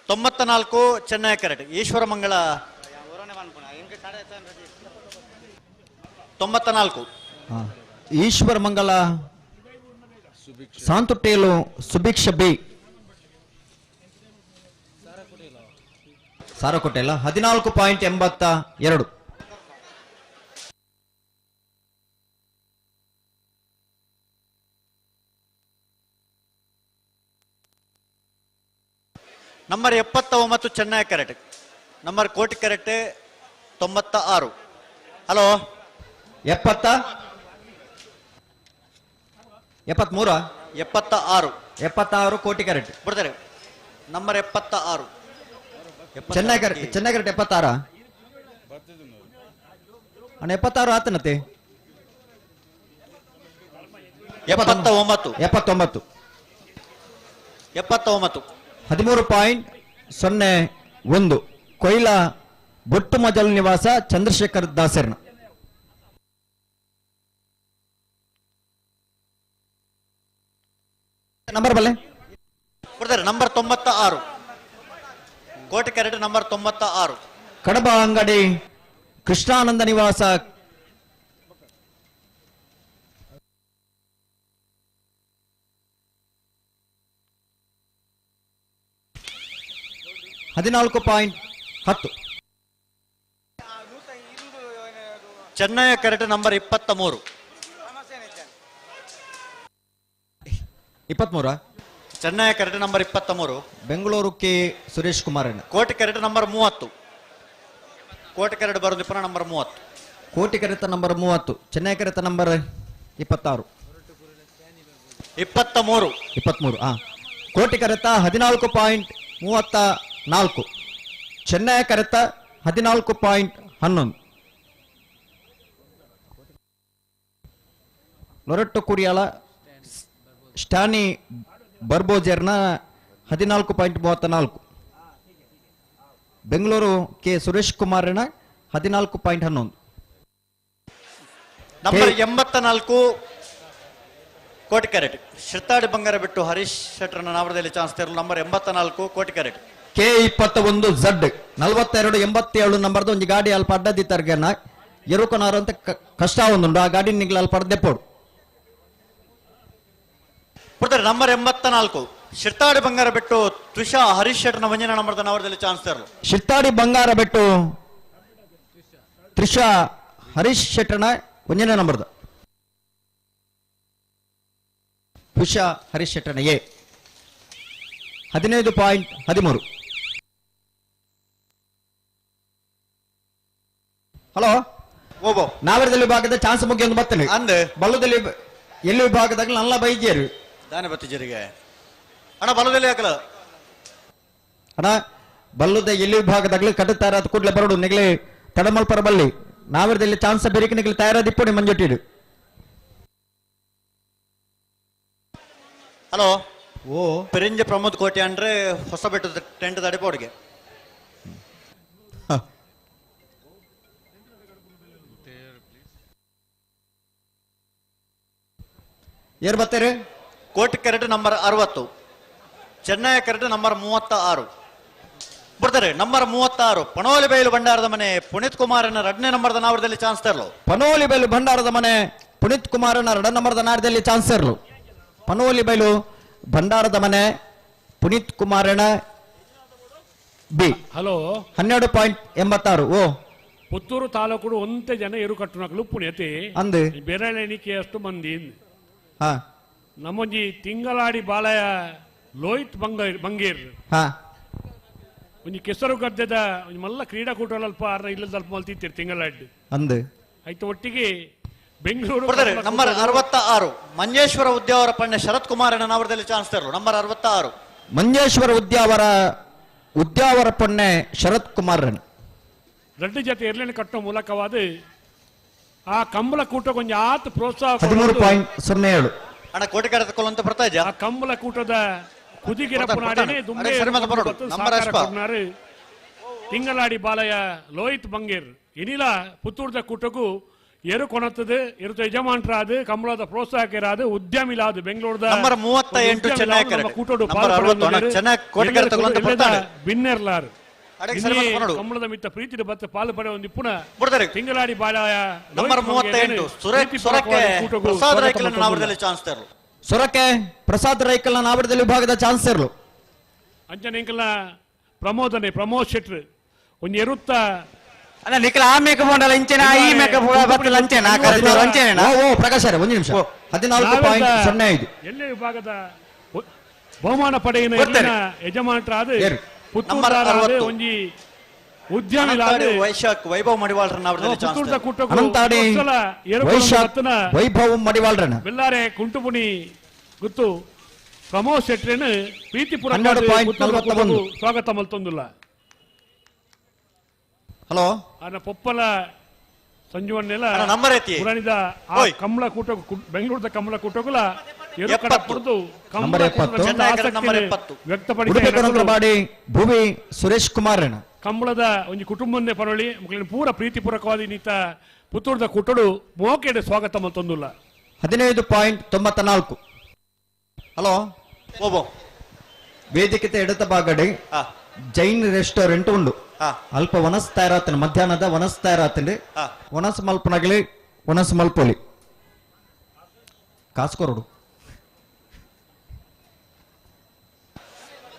ತೊಂಬತ್ನಾಲ್ಕು ಚೆನ್ನೈ ಕರೆಕ್ಟ್. ಈಶ್ವರ ಮಂಗಳ 94 ಈಶ್ವರ ಮಂಗಲ ಸಾಂತುಟೇಲು ಸುಭಿಕ್ಷ ಬಿ ಸಾರಕೋಟೆಲ್ಲ 14.82. ನಂಬರ್ 79 ಚೆನ್ನೈ ಕೆರೆಟ್. ನಂಬರ್ ಕೋಟಿ ಕೆರೆಟ್ 96. ಹಲೋ 73 76 ಕೋಟಿ ಕ್ಯಾರೆಟ್ ಬಿಡ್ತಾರೆ. ನಂಬರ್ 76 ಚೆನ್ನೈ ಕ್ಯಾರೆಟ್ 76 ಅಣ್ಣ 76 ಆತನತೆ 79 13.01 ಕೊಯ್ಲಾ ಬೊಟ್ಟು ಮಜಲ್ ನಿವಾಸ ಚಂದ್ರಶೇಖರ್ ದಾಸರ್ನ. ನಂಬರ್ ಬಲ್ಲೆ ಬಿಡ್ತಾರೆ. ನಂಬರ್ 96 ಕೋಟಿ ಕ್ಯಾರೆಟ್ ನಂಬರ್ 96. ಕಡಬ ಅಂಗಡಿ ಕೃಷ್ಣಾನಂದ ನಿವಾಸ $14.10 Chennaya ಕೆರೆಟ್ number 23 Chennaya ಕೆರೆಟ್ number 23 Bengaluru K Suresh Kumar Koti ಕೆರೆಟ್ number 30 ಕೋಟಿ ಕೆರೆಟ್ ಬರೋದು ನಂಬರ್ 30 ಕೋಟಿ ಕೆರೆತ ನಂಬರ್ 30 ಚೆನ್ನೈ ಕೆರೆತ ನಂಬರ್ 26 23 ಕೋಟಿ ಕೆರೆತ 14.34 ಚೆನ್ನೈ ಕೆರೆತ 14.11 ಲೊರೆಟ್ಟೊ ಕುರಿಯಾಳ ಸ್ಟಾನಿ ಬರ್ಬೋಜರ್ನ 14.34 ಬೆಂಗಳೂರು ಕೆ ಸುರೇಶ್ ಕುಮಾರ್ನ 14.11 ನಂಬರ್ 84 ಕೋಟಿ ಕ್ಯಾರೆಟ್ ಶಿರ್ತಾಡಿ ಬಂಗಾರ ಬಿಟ್ಟು ಹರೀಶ್ ಶೆಟ್ಟರ್ನ ನಾಮದಲ್ಲಿ ಚಾನ್ಸ್ ತೆರಲು. ನಂಬರ್ 84 ಕೋಟಿ ಕ್ಯಾರೆಟ್ K21 Z 4287 ನಂಬರ್ದ ಒಂದು ಗಾಡಿ ಅಲ್ಲಿ ಪಡ್ಡದಿ ತರ್ಗನ ಎರುಕೊನಾರು ಅಂತ ಕಷ್ಟ ಒಂದುಂಡು ಆ ಗಾಡಿ ನಿಗ್ಲ ಅಲ್ಲಿ ಪಡ್ದೆಪ್ಪೋಡು ಬಿಡ್ತಾರೆ. ನಂಬರ್ 84 ಶಿರ್ತಾಡಿ ಬಂಗಾರ ಬಿಟ್ಟು ತುಷಾ ಹರೀಶ್ ಶೆಟ್ಟರ್ನ ವಂಜನ ನಂಬರ್ದ ನಾವರದಲ್ಲಿ ಚಾನ್ಸ್ ತೆರಲು. ಶಿರ್ತಾಡಿ ಬಂಗಾರ ಬಿಟ್ಟು ತ್ರಿಷಾ ಹರೀಶ್ ಶೆಟ್ಟರ್ನ ಒಂದನೇ ನಂಬರ್ದ ತುಷಾ ಹರೀಶ್ ಶೆಟ್ಟರ್ನ 15.13. ಹಲೋ ನಾವರದಲ್ಲಿ ವಿಭಾಗದ ಚಾನ್ಸ್ ಮುಗಿ ಒಂದು ಬರ್ತೇನೆ ಅಂದೆ ಬಲ್ಲದಲ್ಲಿ ಎಲ್ಲಿ ವಿಭಾಗದಾಗ ನಲ್ಲ ಬೈದ್ಯರು ದಾನೆ ಬತ್ತಿಜರಿಗೆ ಅಣ್ಣ ಬಲದಲ್ಲಿ ಹಾಕಲ ಅಣ್ಣ ಬಲ್ಲುದ ಎಲ್ಲಿ ವಿಭಾಗದಾಗ್ಲಿ ಕಟ್ಟುತ್ತಾರ ಅದು ಕೂಡಲೇ ಬರೋಡು ನಿಗಲಿ ತಡಮಲ್ಪರ ಬಲ್ಲಿ ನಾವರದಲ್ಲಿ ಚಾನ್ಸ್ ಬೇರಿಕೆ ನಿಗಲಿ ತಯಾರಾದಿಪ್ಪುಡಿ ಮಂಜೊಟ್ಟಿಡು. ಹಲೋ ಪೆರಿಂಜ ಪ್ರಮೋದ್ ಕೋಟೆ ಅಂದ್ರೆ ಹೊಸ ಬೆಟ್ಟದ ಟೆಂಟ್ ದಡಿಪೋಡಿಗೆ ಏರ್ ಬರ್ತಾರೆ. ಕೋಟಿ ಕೆರೆಟ್ ನಂಬರ್ 60 ಚೆನ್ನೈ ಕೆರೆಟ್ ನಂಬರ್ 36 ಬಿಡ್ತಾರೆ. ನಂಬರ್ 36 ಪನೋಲಿ ಬೈಲು ಭಂಡಾರದ ಮನೆ ಪುನೀತ್ ಕುಮಾರನ 2ನೇ ನಂಬರ್ದ ನಾವರದಲ್ಲಿ ಚಾನ್ಸ್ ತರಲು. ಪನೋಲಿ ಬೈಲು ಭಂಡಾರದ ಮನೆ ಪುನೀತ್ ಕುಮಾರನ 2ನೇ ನಂಬರ್ದ ನಾಡದಲ್ಲಿ ಚಾನ್ಸ್ ತರಲು. ಪನೋಲಿ ಬೈಲು ಭಂಡಾರದ ಮನೆ ಪುನೀತ್ ಕುಮಾರನ ಬಿ ಹಲೋ 12.86. ಪುತ್ತೂರು ತಾಲೂಕು ಒಂತೆ ಜನ ಏರು ಕಟ್ಟುನಕ್ಲು ಪುಣ್ಯತೆ ಅಂದೆ ಬೆರಳೆಣಿಕೆ ಅಷ್ಟು ಮಂದಿ ನಮ್ಮೊಂಜಿ ತಿಂಗಳಾಡಿ ಬಾಲಯ ಲೋಹಿತ್ ಬಂಗೀರ್ ಒಂಜಿ ಕೆಸರು ಗದ್ದೆದ ಒಂಜಿ ಮಲ್ಲ ಕ್ರೀಡಾಕೂಟಲ್ಲಿ ಅಲ್ಪ ಇಲ್ಲದ ಅಲ್ಪ ಮಲ್ತಿರ್ತೀರಿ ತಿಂಗಳಾಡಿ ಅಂದೆ ಆಯ್ತು ಒಟ್ಟಿಗೆ ಬೆಂಗಳೂರು ನಂಬರ್ 66 ಮಂಜೇಶ್ವರ ಉದ್ಯಾವರ ಪಣ್ಣ ಶರತ್ ಕುಮಾರನ ನಾವರದಲ್ಲಿ ಚಾನ್ಸ್ ತರಲು. ನಂಬರ್ 66 ಮಂಜೇಶ್ವರ ಉದ್ಯಾವರ ಪೊಣ್ಣೆ ಶರತ್ ಕುಮಾರನ್ ರೆಡ್ಡಿ ಜೊತೆ ಇರ್ಲೇನೆ ಕಟ್ಟೋ ಮೂಲಕವಾದ ಆ ಕಂಬಳ ಕೂಟ ಕೊಂಚ ಆತ ಪ್ರೋತ್ಸಾಹ 13.07 ಅಣ್ಣ ಕೋಟಿ ಕರೆದುಕೊಳ್ಳುವಂತ ಬರ್ತಾ ಇದ್ಯಾ. ಆ ಕಂಬಳ ಕೂಟದ ಕುದಿಗೆರ ಪುನಾಡಿನೇ ತಿಂಗಳಾಡಿ ಬಾಲಯ ಲೋಹಿತ್ ಬಂಗೇರ್ ಇನಿಲ ಪುತ್ತೂರ್ದ ಕೂಟಗೂ ಏರು ಕೊಣತ್ತದು ಇರುತ್ತ ಯಜಮಾನ್ರಾದ ಕಂಬಳದ ಪ್ರೋತ್ಸಾಹಕರಾದ ಉದ್ಯಮಿಲಾದ ಬೆಂಗಳೂರದ ನಂಬರ್ 38 ಚೆನ್ನೈ ಕೂಟೋಡು ಬಿನ್ನೆರ್ಲಾರ್ ಕಂಬಳದ ಮಿತ್ತ ಪ್ರೀತಿ ಬತ್ತ ಪಾಲು ಪಡೆ ಒಂದು ಪುನಃ ತಿಂಗಳಾಡಿ ಬಾಳಯ ನಂಬರ್ 38 ಪ್ರಸಾದ್ ರೈಕಲ್ ನಾವರದಲ್ಲಿ ಚಾನ್ಸ್ ತರಲು. ಸೊರಕೆ ಪ್ರಸಾದ್ ರೈಕಲ್ ನಾವರದಲ್ಲಿ ವಿಭಾಗದ ಚಾನ್ಸ್ ತರಲು. ಅಂಚನೆಂಕಲ್ನ ಪ್ರಮೋದ್ ಶೆಟ್ರ್ ಒಂದು ಎರುತ್ತ ಅಲ್ಲ ನಿಖಿಲ ಆ ಮೇಕಪ್ ಮಾಡಲ್ಲ ಇಂಚೆನ ಈ ಮೇಕಪ್ ಬತ್ತಲ್ಲ ಅಂಚೆನ ಅಂಚೆನ ಪ್ರಕಾಶ್ ಒಂದು ನಿಮಿಷ 14.05 ಎಲ್ಲೇ ವಿಭಾಗದ ಬಹುಮಾನ ಪಡೆಯಿನ ಯಜಮಾನರಾದ ಪುತ್ತೂರು ಒಂಜಿ ಉದ್ಯಮಿ ವೈಶಾಖ್ ವೈಭವ್ ಮಡಿವಾಳ್ರನ್ನ ಪುತ್ತೂರ್ದ ಕುಟ್ಟಕು ಅನಂತಾಡಿ ವೈಶಾಖ್ ವೈಭವ್ ಮಡಿವಾಳ್ರನ್ನ ಬೆಲ್ಲಾರೆ ಕುಂಟುಪುಣಿ ಗುತ್ತು ಪ್ರಮೋದ್ ಶೆಟ್ರಿನ ಪ್ರೀತಿಪುರ ಸ್ವಾಗತ ಮಲ್ತೊಂದುಲ್ಲ. ಹಲೋ ಅನ್ನ ಪೊಪ್ಪಲ ಸಂಜುವನ್ನೆಲ್ಲ ನಂಬರ್ ಐತಿ ಪುರಾಣಿದ ಕಮಲ ಕೂಟ ಬೆಂಗಳೂರದ ಕಮಲ ಕೂಟಗುಲ ವ್ಯಕ್ತಪಡಿಸಿ ಭೂಮಿ ಸುರೇಶ್ ಕುಮಾರ್ ಕಂಬಳದ ಒಂದು ಕುಟುಂಬನ್ನೇ ಪರಳಿ ಪೂರ ಪ್ರೀತಿಪೂರ್ವಕವಾದ ನೀತ ಪುತ್ತೂರ್ದ ಕುಟ್ಟಡು ಮೋಕೆಡೆ ಸ್ವಾಗತ ಮತ್ತೊಂದುಲ್ಲ. 15.94. ಹಲೋ ವೇದಿಕೆ ಎಡತ ಭಾಗಡೆ ಜೈನ್ ರೆಸ್ಟೋರೆಂಟ್ ಉಂಡು. ಅಲ್ಪ ವನಸ್ತಾ ಇರತ್ತನೆ ಮಧ್ಯಾಹ್ನದ ವನಸ್ತಾ ಇರತ್ತಂಡೆ ವನಸ್ ಮಲ್ಪನಾಗಲಿ ವನಸ್ ಮಲ್ಪೊಲಿ ಕಾಸ್ಕೊರಡು.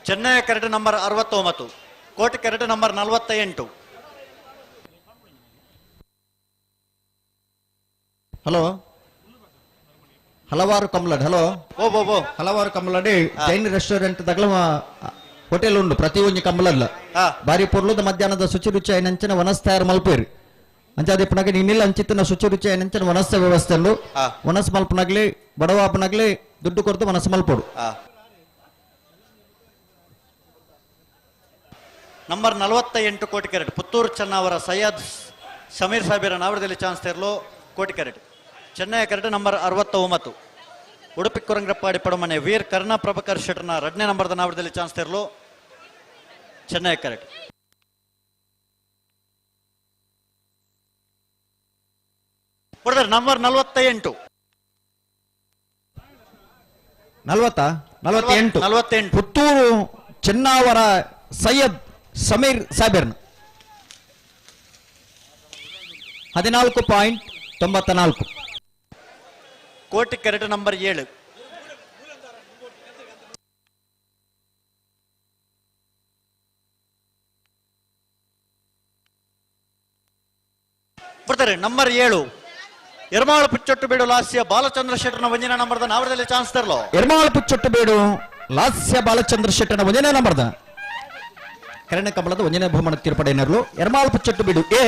ಚೆನ್ನೈ ಕರೆಕ್ಟ್ ನಂಬರ್ 69, ಕೋಟಿ ಕರೆಕ್ಟ್ ನಂಬರ್ 48. ಹಲೋ ಹಲವಾರು ಕಮಲಡ್ ಹಲೋ ಹಲವಾರು ಕಮಲಡಿ ಜೈನ್ ರೆಸ್ಟೋರೆಂಟ್ ದಗ್ಲ ಹೋಟೆಲ್ ಉಂಡು ಪ್ರತಿ ಒಂಜಿ ಕಮಲಲ್ಲ ಬಾರಿ ಪೊರ್ಲುದ ಮಧ್ಯಾಹ್ನದ ಶುಚಿ ರುಚಿ అయినంಚన ವನಸ್ತಯಾರು ಮಲ್ಪೇರಿ ಅಂಚಾದಿಪ್ಪನಾಗ ನೀನಿಲ್ಲ ಅಂಚಿತ್ತಿನ ಶುಚಿ ರುಚಿ అయినంಚన ವನಸ್ಸ ವ್ಯವಸ್ಥೆ ಉಂಡು. ವನಸ್ ಮಲ್ಪನಾಗ್ಲಿ ಬಡವಾಪನಾಗ್ಲಿ ದುಡ್ಡು ಕೊಡ್ತು ವನಸ್ ಮಲ್ಪೋಡು. ನಂಬರ್ 48 ಕೋಟಿ ಕ್ಯಾರೆಟ್ ಪುತ್ತೂರು ಚೆನ್ನವರ ಸೈಯದ್ ಸಮೀರ್ ಸಾಹೇಬರ ನಾವರದಲ್ಲಿ ಚಾನ್ಸ್ ತೆರಲು Koti correct. Chennaya carrot number 69 Udupi Korangrapady Padamane Veer Karna Prabhakar ಶೆಟ್ರನ 2ನೇ ನಂಬರ್ದ ನಾವರದಲ್ಲಿ ಚಾನ್ಸ್ ತೆರಲು ಚೆನ್ನೈ ಕ್ಯಾರೆಟ್. ನಂಬರ್ 48 ಪುತ್ತೂರು ಚೆನ್ನವರ ಸೈಯದ್ ಸಮೀರ್ ಸಾಹೇಬರ್ನ 14.94 ಕೋಟಿ ಕ್ಯಾರೆಟ್ ನಂಬರ್ 7. ಬರ್ತಾರೆ ನಂಬರ್ 7 ಎರ್ಮಾಳು ಪುಚ್ಚೊಟ್ಟು ಬೇಡು ಲಾಸ್ಯ ಬಾಲಚಂದ್ರ ಶೆಟ್ಟರ್ನ 1ನೇ ನಂಬರ್ದ ನಾವರದಲ್ಲಿ ಚಾನ್ಸ್ ತರಲು. ಎರ್ಮಾಳು ಪುಚ್ಚೊಟ್ಟು ಬೇಡು ಲಾಸ್ಯ ಬಾಲಚಂದ್ರ ಶೆಟ್ಟರ್ನ 1ನೇ ನಂಬರ್ದ ಕರಣ ಕಮಲದ 1ನೇ ಬಹುಮಾನ ತೀರ್ಪಡೆಯನ್ನರು Ermal Puchchottu ಬೇಡು A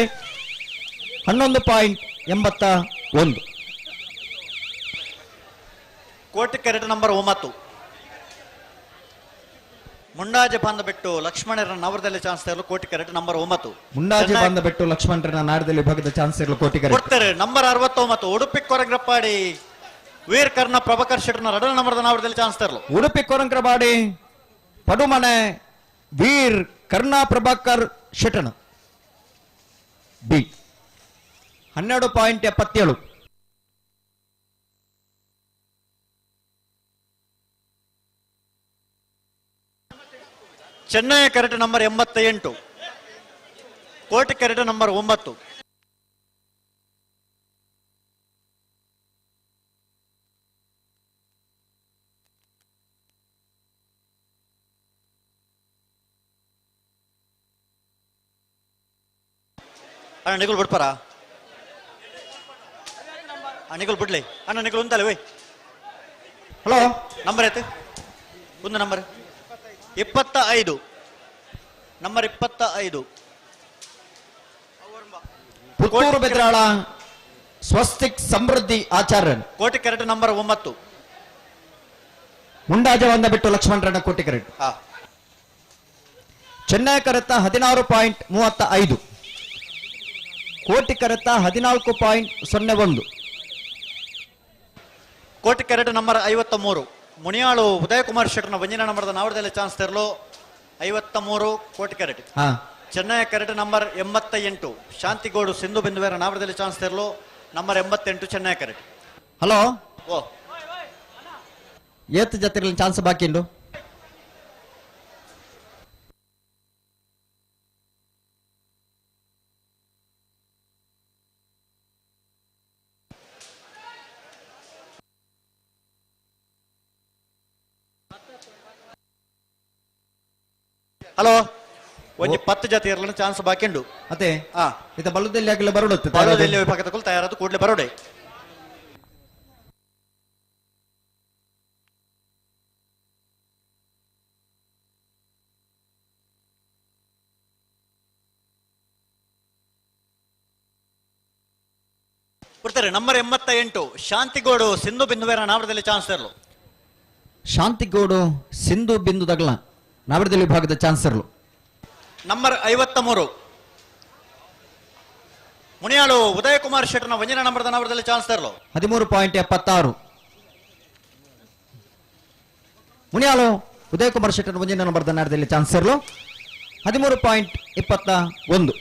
11.81 Koti carrot number 9 Mundaje Bandhabettu ಲಕ್ಷ್ಮಣರ ನವರದಲ್ಲಿ ಚಾನ್ಸ್ ತರಲು ಕೋಟಿ ಕ್ಯಾರೆಟ್ ನಂಬರ್ 9 ಮುಂಡಾಜೆ ಬಾಂಧಬೆಟ್ಟು ಲಕ್ಷ್ಮಣರ ನಾಡದಲ್ಲಿ ಭಾಗದ ಚಾನ್ಸ್ ಇರಲು ಕೋಟಿ ಕ್ಯಾರೆಟ್ ಕೊಡ್ತಾರೆ. ನಂಬರ್ 69 ಉಡುಪಿ ಕೊರಂಗ್ರಪ್ಪಾಡಿ ವೀರ್ ಕರ್ಣ ಪ್ರಭಾಕರ್ ಶೆಟ್ರನ 2ನೇ ನಂಬರ್ದ ನಾವರದಲ್ಲಿ ಚಾನ್ಸ್ ತರಲು. ಉಡುಪಿ ಕೊರಂಗ್ರಪಾಡಿ ಪಡುಮನೆ ವೀರ್ ಕರ್ಣ ಪ್ರಭಾಕರ್ ಶೆಟ್ರನ B 12.77 Chennaya carrot number 88 Koti carrot number 9 ಅಣ್ಣ ನಿಗುಲ್ ಬಿಡ್ಪಾರ ನಿಗುಲ್ ಬಿಡ್ಲಿ ಅಣ್ಣ ನಿಗುಲ್ ಉಂತಲ್ಲ ವೈ. ಹಲೋ ನಂಬರ್ ಐತೆ ಒಂದು ನಂಬರ್ 25 ನಂಬರ್ 25 ಪುತ್ತೂರು ಬೆದ್ರಾಳ ಸ್ವಸ್ತಿಕ್ ಸಮೃದ್ಧಿ ಆಚಾರ್ಯನ್ ಕೋಟಿ ಕ್ಯಾರೆಟ್ ನಂಬರ್ 9 ಮುಂಡಾಜೆ ಬಾಂಧಬೆಟ್ಟು ಲಕ್ಷ್ಮಣರನ್ನ Koti correct. Chennaya correct 16.35 Koti correct 14.01 Koti carrot number 53 Muniyalu Udayakumar ಶೆಟ್ರನ 1ನೇ ನಂಬರ್ದ ನಾವರದಲ್ಲಿ ಚಾನ್ಸ್ ತೆರಲು 53 Koti correct. Chennaya carrot number 88 Shantigodu Sindhu ಬಿಂದುವೇರ ನಾವರದಲ್ಲಿ ಚಾನ್ಸ್ ತೆರಲು ನಂಬರ್ 88 ಚೆನ್ನೈ ಕ್ಯಾರೆಟ್. ಹಲೋ ಓ ಏತ್ ಜಾತ್ರೆಯಲ್ಲಿ ಚಾನ್ಸ್ ಬಾಕಿ ಉಂಟು. ಹಲೋ ಒಂಜಿ 10 ಜಾತಿ ಇರಲಿನ ಚಾನ್ಸ್ ಬಾಕಿ ಉಂಡು. ಅದೇ ಇತ ಬಲ್ಲದಲ್ಲಿ ಆಗಲಿ ಬರೋಡುತ್ತೆ ಬರೋದಲ್ಲಿ ಪಕ್ಕದ ತಯಾರಾದ ಕೂಡಲೇ ಬರೋಡೆ. ಕೊಡ್ತಾರೆ. ನಂಬರ್ 88 ಶಾಂತಿಗೋಡು ಸಿಂಧು ಬಿಂದುವೇರ ನಾವಡದಲ್ಲಿ ಚಾನ್ಸ್ ಇರಲು. ಶಾಂತಿಗೋಡು ಸಿಂಧು ಬಿಂದು ದಗಲ ನಾವಡದಲ್ಲಿ ವಿಭಾಗದ ಚಾನ್ಸ್ ಇರಲು. ನಂಬರ್ 53 ಮುನಿಯಾಳು ಉದಯ ಕುಮಾರ್ ಶೆಟ್ಟರ್ನ ವಂಜನ ನಂಬರ್ದ ನಾವಡದಲ್ಲಿ ಚಾನ್ಸ್ ಇರಲು. 13.76 ಮುನಿಯಾಳು ಉದಯ ಕುಮಾರ್ ಶೆಟ್ಟರ್ ವಂಜನ ನಂಬರ್ದ ನಾಡದಲ್ಲಿ ಚಾನ್ಸ್ ಇರಲು. 13.21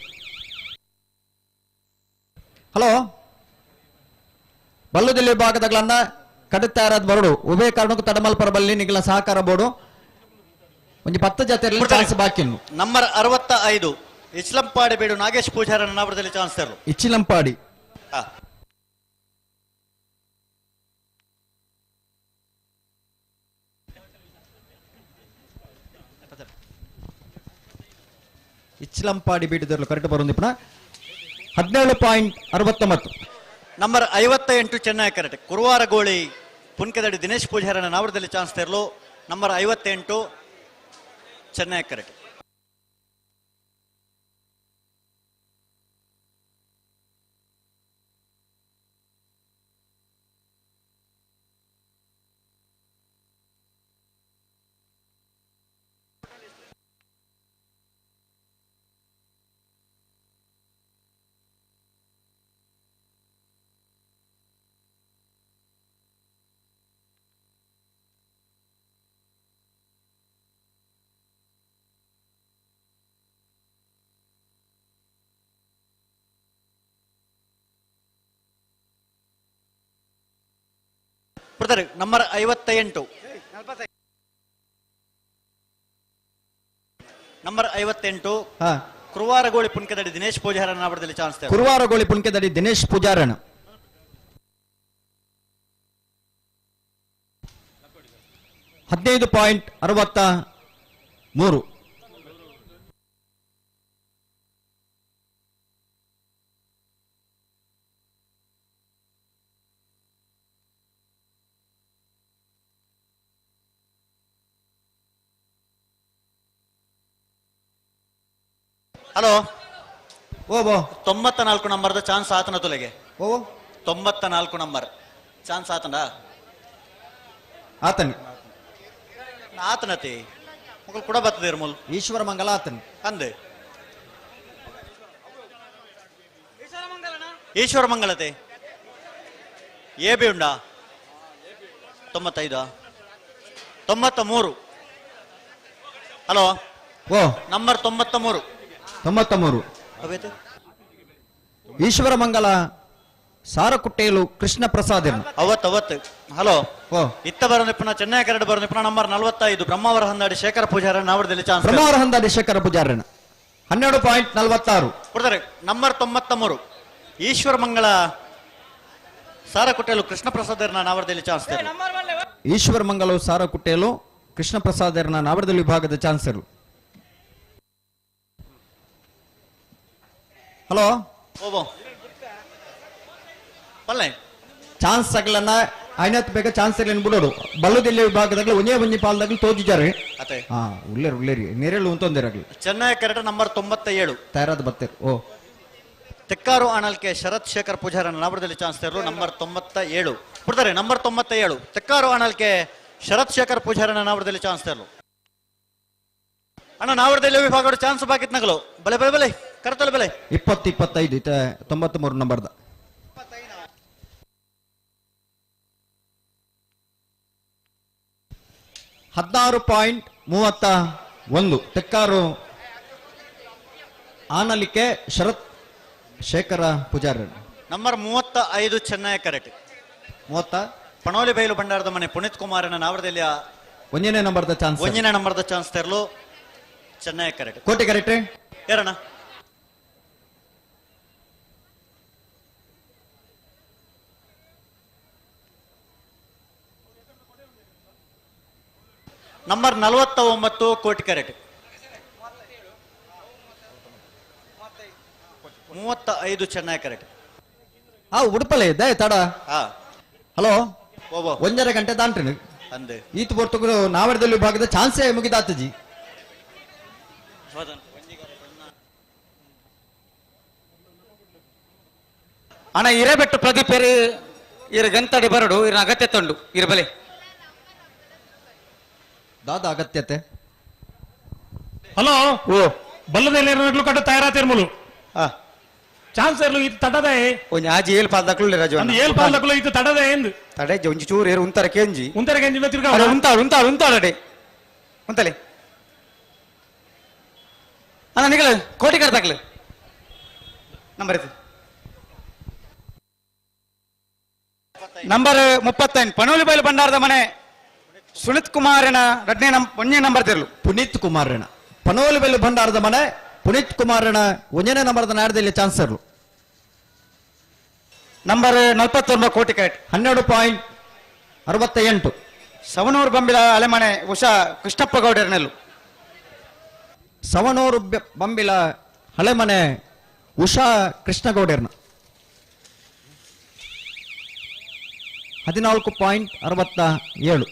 ಹಲೋ ಬಲ್ಲುದಿಲ್ಲಿ ವಿಭಾಗದಗಳನ್ನ ಕಡುತ್ತಾರದ ಬರಡು ಉಭಯ ಕಾರಣಕ್ಕೂ ತಡಮಲ್ಪರ ಬಲ್ಲಿ ನಿಗಲ ಸಹಕಾರ ಬೋರ್ಡು ಒಂದು 10 ಜಾತಿಯಲ್ಲಿ ಚಾನ್ಸ್ ಬಾಕಿ. ನಂಬರ್ 65 ಇಚ್ಲಂಪಾಡಿ ಬೇಡು ನಾಗೇಶ್ ಪೂಜಾರನ ನಾವಡದಲ್ಲಿ ಚಾನ್ಸ್ ಇರಲು. ಇಚ್ಚಿಲಂಪಾಡಿ Ichlampady ಬೀಡಿದರ್ಲು correct ಬರೋದಿಪ್ಪನ. 17.69 number 58 Chennai correct ಕುರುವಾರ ಗೋಳಿ ಪುನ್ಕೆದಡಿ ದಿನೇಶ್ ಪೂಜಾರನ ನಾವಡದಲ್ಲಿ ಚಾನ್ಸ್ ಇರಲು. Number 58 Chennai correct. Number 58 number 58 ಕುರುವಾರ ಗೋಳಿ ಪುನ್ಕೆದಡಿ ದಿನೇಶ್ ಪೂಜಾರನ ನಾವಡದಲ್ಲಿ ಚಾನ್ಸ್ ಇದೆ. ಕುರುವಾರ ಗೋಳಿ ಪುನ್ಕೆದಡಿ ದಿನೇಶ್ ಪೂಜಾರನ 15.63 ಹಲೋ ಓ ಬೋ 94 ನಂಬರ್ದ ಚಾನ್ಸ್ ಆತನ ತೊಲೆಗೆ. ಓ 94 ನಂಬರ್ ಚಾನ್ಸ್ ಆತನ ಆತನ ಆತನತಿ ಮಕ್ಕಳು ಕೂಡ ಬರ್ತದೆ ಇರ್ಮೂಲ್ ಈಶ್ವರ ಮಂಗಲ ಆತನ ಅಂದೆ ಈಶ್ವರ ಮಂಗಳತೆ ಎ ಬಿ ಉಂಡಾ 95 93 ಹಲೋ ಓ ನಂಬರ್ 93 ಈಶ್ವರ ಮಂಗಲ ಸಾರಕುಟ್ಟೇಲು ಕೃಷ್ಣ ಪ್ರಸಾದ್ ಅವತ್ತು ಹಲೋ ಇತ್ತ ಬರೋನಿಪ್ಪನ ಚೆನ್ನೈ ಕರಡು ಬರೋನಿಪ್ಪನ ನಂಬರ್ 45 ಬ್ರಹ್ಮಾವರ ಹಂದಾಡಿ ಶೇಖರ ಪೂಜಾರ ನಾವಡದಲ್ಲಿ ಚಾನ್ಸ್. ಬ್ರಹ್ಮಾವರ ಹಂದಾಡಿ ಶೇಖರ ಪೂಜಾರನ 12.46 ಕೊಡ್ತಾರೆ. ನಂಬರ್ 93 ಈಶ್ವರ ಮಂಗಳ ಸಾರಕುಟ್ಟೇಲು ಕೃಷ್ಣ ಪ್ರಸಾದ್ ನಾವಡದಲ್ಲಿ ಚಾನ್ಸ್. ಈಶ್ವರ ಮಂಗಲ ಸಾರಕುಟ್ಟೇಲು ಕೃಷ್ಣ ಪ್ರಸಾದ್ ನಾವಡದಲ್ಲಿ ವಿಭಾಗದ ಚಾನ್ಸ್. ಹಲೋ ಬಲ್ಲೆ ಚಾನ್ಸ್ ಆಗಲನ್ನ ಐನತ್ ಬೇಗ ಚಾನ್ಸ್ ಇಲ್ಲ ಬಿಡೋಡು ಬಲ್ಲುದಿಲ್ಲ ವಿಭಾಗದಾಗ ಒಂದೇ ಒಂಜಿ ಪಾಲ್ದಾಗ ತೋಜಿದ್ದಾರೆ. ಉಳ್ಳೇರಿ ನೇರೇಳು ಅಂತಂದಿರಾಗ್ಲಿ. ಚೆನ್ನೈ ಕರೆಕ್ಟ್ ನಂಬರ್ 97 ತಯಾರಾದ ಬರ್ತೇರು. ಓ ತೆಕ್ಕಾರು ಆಣಲ್ಕೆ ಶರತ್ ಶೇಖರ್ ಪೂಜಾರ ನಾವಡದಲ್ಲಿ ಚಾನ್ಸ್ ಇರಲು. ನಂಬರ್ 97 ಬಿಡ್ತಾರೆ. ನಂಬರ್ 97 ತೆಕ್ಕಾರು ಆಣಲ್ಕೆ ಶರತ್ ಶೇಖರ್ ಪೂಜಾರ ನಾವಡದಲ್ಲಿ ಚಾನ್ಸ್ ಇರಲು. ಅಣ್ಣ ನಾವಡದಲ್ಲಿ ವಿಭಾಗ ಚಾನ್ಸ್ ಬಾಕಿತ್ ನಗಲು ಬಲೆ ಬಲೆ ಬಲೆ ಕರೆತಲೆ ಬೆಲೆ 20-25 93 ನಂಬರ್ದ 16.31 ತೆಕ್ಕಾರು ಆನಲಿಕೆ ಶರತ್ ಶೇಖರ ಪೂಜಾರಿ. ನಂಬರ್ 35 ಚೆನ್ನೈ ಕರೆಕ್ಟ್ 30 ಪಣೋಲಿ ಬೈಲು ಭಂಡಾರದ ಮನೆ ಪುನೀತ್ ಕುಮಾರನ ನಾವಡದಲ್ಲಿ ಒಂದನೇ ನಂಬರ್ದ ಚಾನ್ಸ್ ತೆರಲು. ಚೆನ್ನೈ ಕರೆಕ್ಟ್ ಕೋಟೆ ಕರೆಕ್ಟ್ ಯಾರಣ್ಣ. ನಂಬರ್ 49 ಕೋಟಿ ಕರೆಕ್ಟ್ 35 ಚೆನ್ನೈ ಕರೆಕ್ಟ್. ಉಡುಪಲೆ ಇದ್ದ ತಡ. ಹಲೋ 1.5 ಗಂಟೆ ದಾಂಟ್ರಿ ಅಂದೆ ಈತ ಬರ್ತಕ್ಕ ನಾವಡದಲ್ಲಿ ವಿಭಾಗದ ಚಾನ್ಸೇ ಮುಗಿದಾತಜಿ. ಅಣ್ಣ ಇರಬೆಟ್ಟು ಪ್ರದೀಪ್ ಇರ ಗಂತಡಿ ಬರಡು ಇರ ಅಗತ್ಯ ತೊಂಡು ಇರಬಲೆ ದಾದ ಅಗತ್ಯತೆ ಹಲೋ ಓ ಬಲ್ಲದ ಕಟ್ಟ ತಯಾರಾತಿರ್ಮಲು ಚಾನ್ಸ್ ಇರ್ಲು ಇದು ತಡದೆ ಒಂಜಿ ಆಜಿ ಏಲ್ ಪಾದಕ್ಲು ರಾಜು ಅಂದ್ ಏಲ್ ಪಾಲಕಲು ಇದು ತಡದೆ ಎಂದು ತಡೆ ಒಂಜಿ ಚೂರು ಏರು ಉಂತರ ಕೆಂಜಿ ತಿರ್ಗಾ ಉಂತಾಳಡೆ ಉಂತಲೆ ಅಣ್ಣ ನಿಗಲ ಕೋಟಿ ಕಡ್ದಾಕ್ಲು ನಂಬರ್ ನಂಬರ್ 38 ಪನೋಲಿ ಬೈಲು ಭಂಡಾರದ ಮನೆ ಸುನಿತ್ ಕುಮಾರನ ಒಂದನೇ ನಂಬರ್ ತಿರ್ಲು ಪುನೀತ್ ಕುಮಾರಣ ಪನೋಲಿ ಬೆಲ್ಲು ಭಂಡಾರದ ಮನೆ ಪುನೀತ್ ಕುಮಾರಣ ಒಂದನೇ ನಂಬರ್ದ ನಾಡದಲ್ಲಿ ಚಾನ್ಸ್ ಇರಲು ನಂಬರ್ 49 ಕೋಟಿ ಕರೆಕ್ಟ್ 12.68 ಸವನೂರು ಬಂಬಿಲ ಅಲೆಮನೆ ಉಷಾ ಕೃಷ್ಣಪ್ಪ ಗೌಡರ್ನಲ್ಲು ಸವಣೂರು ಬಂಬಿಲ ಹಳೆಮನೆ ಉಷಾ ಕೃಷ್ಣಗೌಡರ್ನ 14.67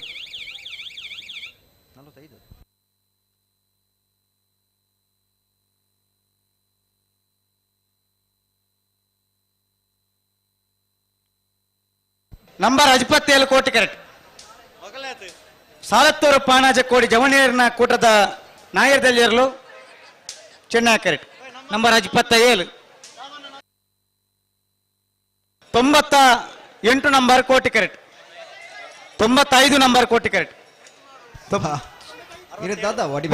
ನಂಬರ್ 57 ಕೋಟಿ ಕರೆಕ್ಟ್ ಸಾಲತ್ತೂರು ಪಾಣಾಜ ಕೋಡಿ ಜವನೇರಿನ ಕೂಟದ ನಾಯರ್ದಲ್ಲಿ ಇರಲು Chennaya correct number 57 98 number Koti correct 95 number Koti correct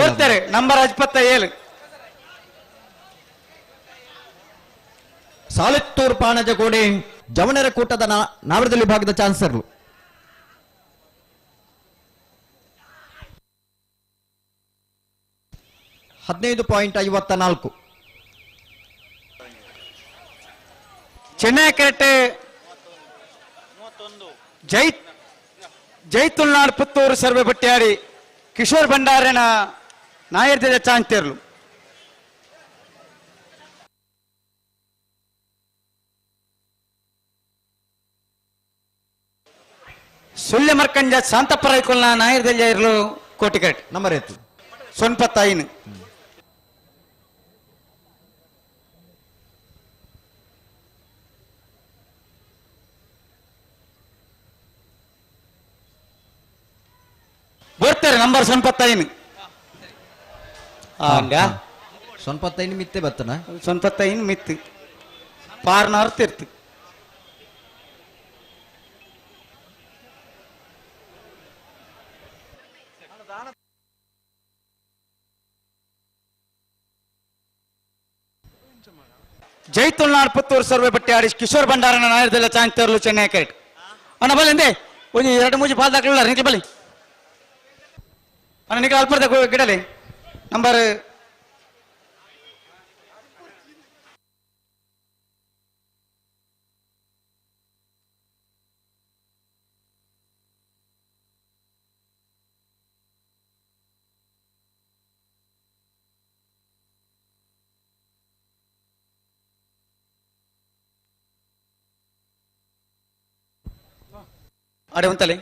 ಬರ್ತಾರೆ ನಂಬರ್ 57 ಸಾಲತ್ತೂರು ಪಾಣಜ ಕೋಡಿ ಜವನರ ಕೂಟದ ನಾವರದಲ್ಲಿ ಭಾಗದ ಚಾನ್ಸ್ ಇರಲು $15.54 ಚೆನ್ನೈ ಕರೆಕ್ಟ್ ಜೈತುಲ್ನಾಡ್ ಪುತ್ತೂರು ಸರ್ವೆ ಬಟ್ಟಿಯಾಡಿ ಕಿಶೋರ್ ಭಂಡಾರನ ನಾಯರ್ದ ಚಾನ್ಸ್ ತೆರಲು ಸುಳ್ಯ ಮರ್ಕಂಜ ಶಾಂತಪ್ಪ ರೈಕೊಲ್ನ ನಾಯರ್ದಲ್ಲಿ ಇರಲು ಕೋಟಿ ಕರೆಕ್ಟ್ ನಂಬರ್ ಎತ್ತು ಸೊನ್ಪತ್ತಾಯಿನ್ ಬರ್ತಾರೆ ನಂಬರ್ 95 ಸೊನ್ಪತ್ತೈದು ಮಿತ್ತೆ ಬತ್ತನ 95 ಮಿತ್ತು ಪಾರ್ನ ಅರ್ಥ ಇರ್ತು ಜೈತುಲ್ನಾಡ್ ಪುತ್ತೂರು ಸರ್ವೆ ಬಟ್ಟೆ ಆಡಿ ಕಿಶೋರ್ ಭಂಡಾರನ ನಾಯರ್ದೆಲ್ಲ ಚಾನ್ಸ್ ತೆರಲು ಚೆನ್ನೈ ಕರೆಕ್ಟ್ ಅಣ್ಣ ಬಲ್ಲಿ ಎಂದೇ ಒಂದು 2-3 ಪಾಲ್ ದಾಖಲಿಲ್ಲ ನಿಖಿಲ್ ಬಲ್ಲಿ ಅಣ್ಣ ನಿಖಿಲ್ ಅಲ್ಪರ್ದ ಗಿಡಲಿ ನಂಬರ್ ಅಡೆ ಉಂತಲೆ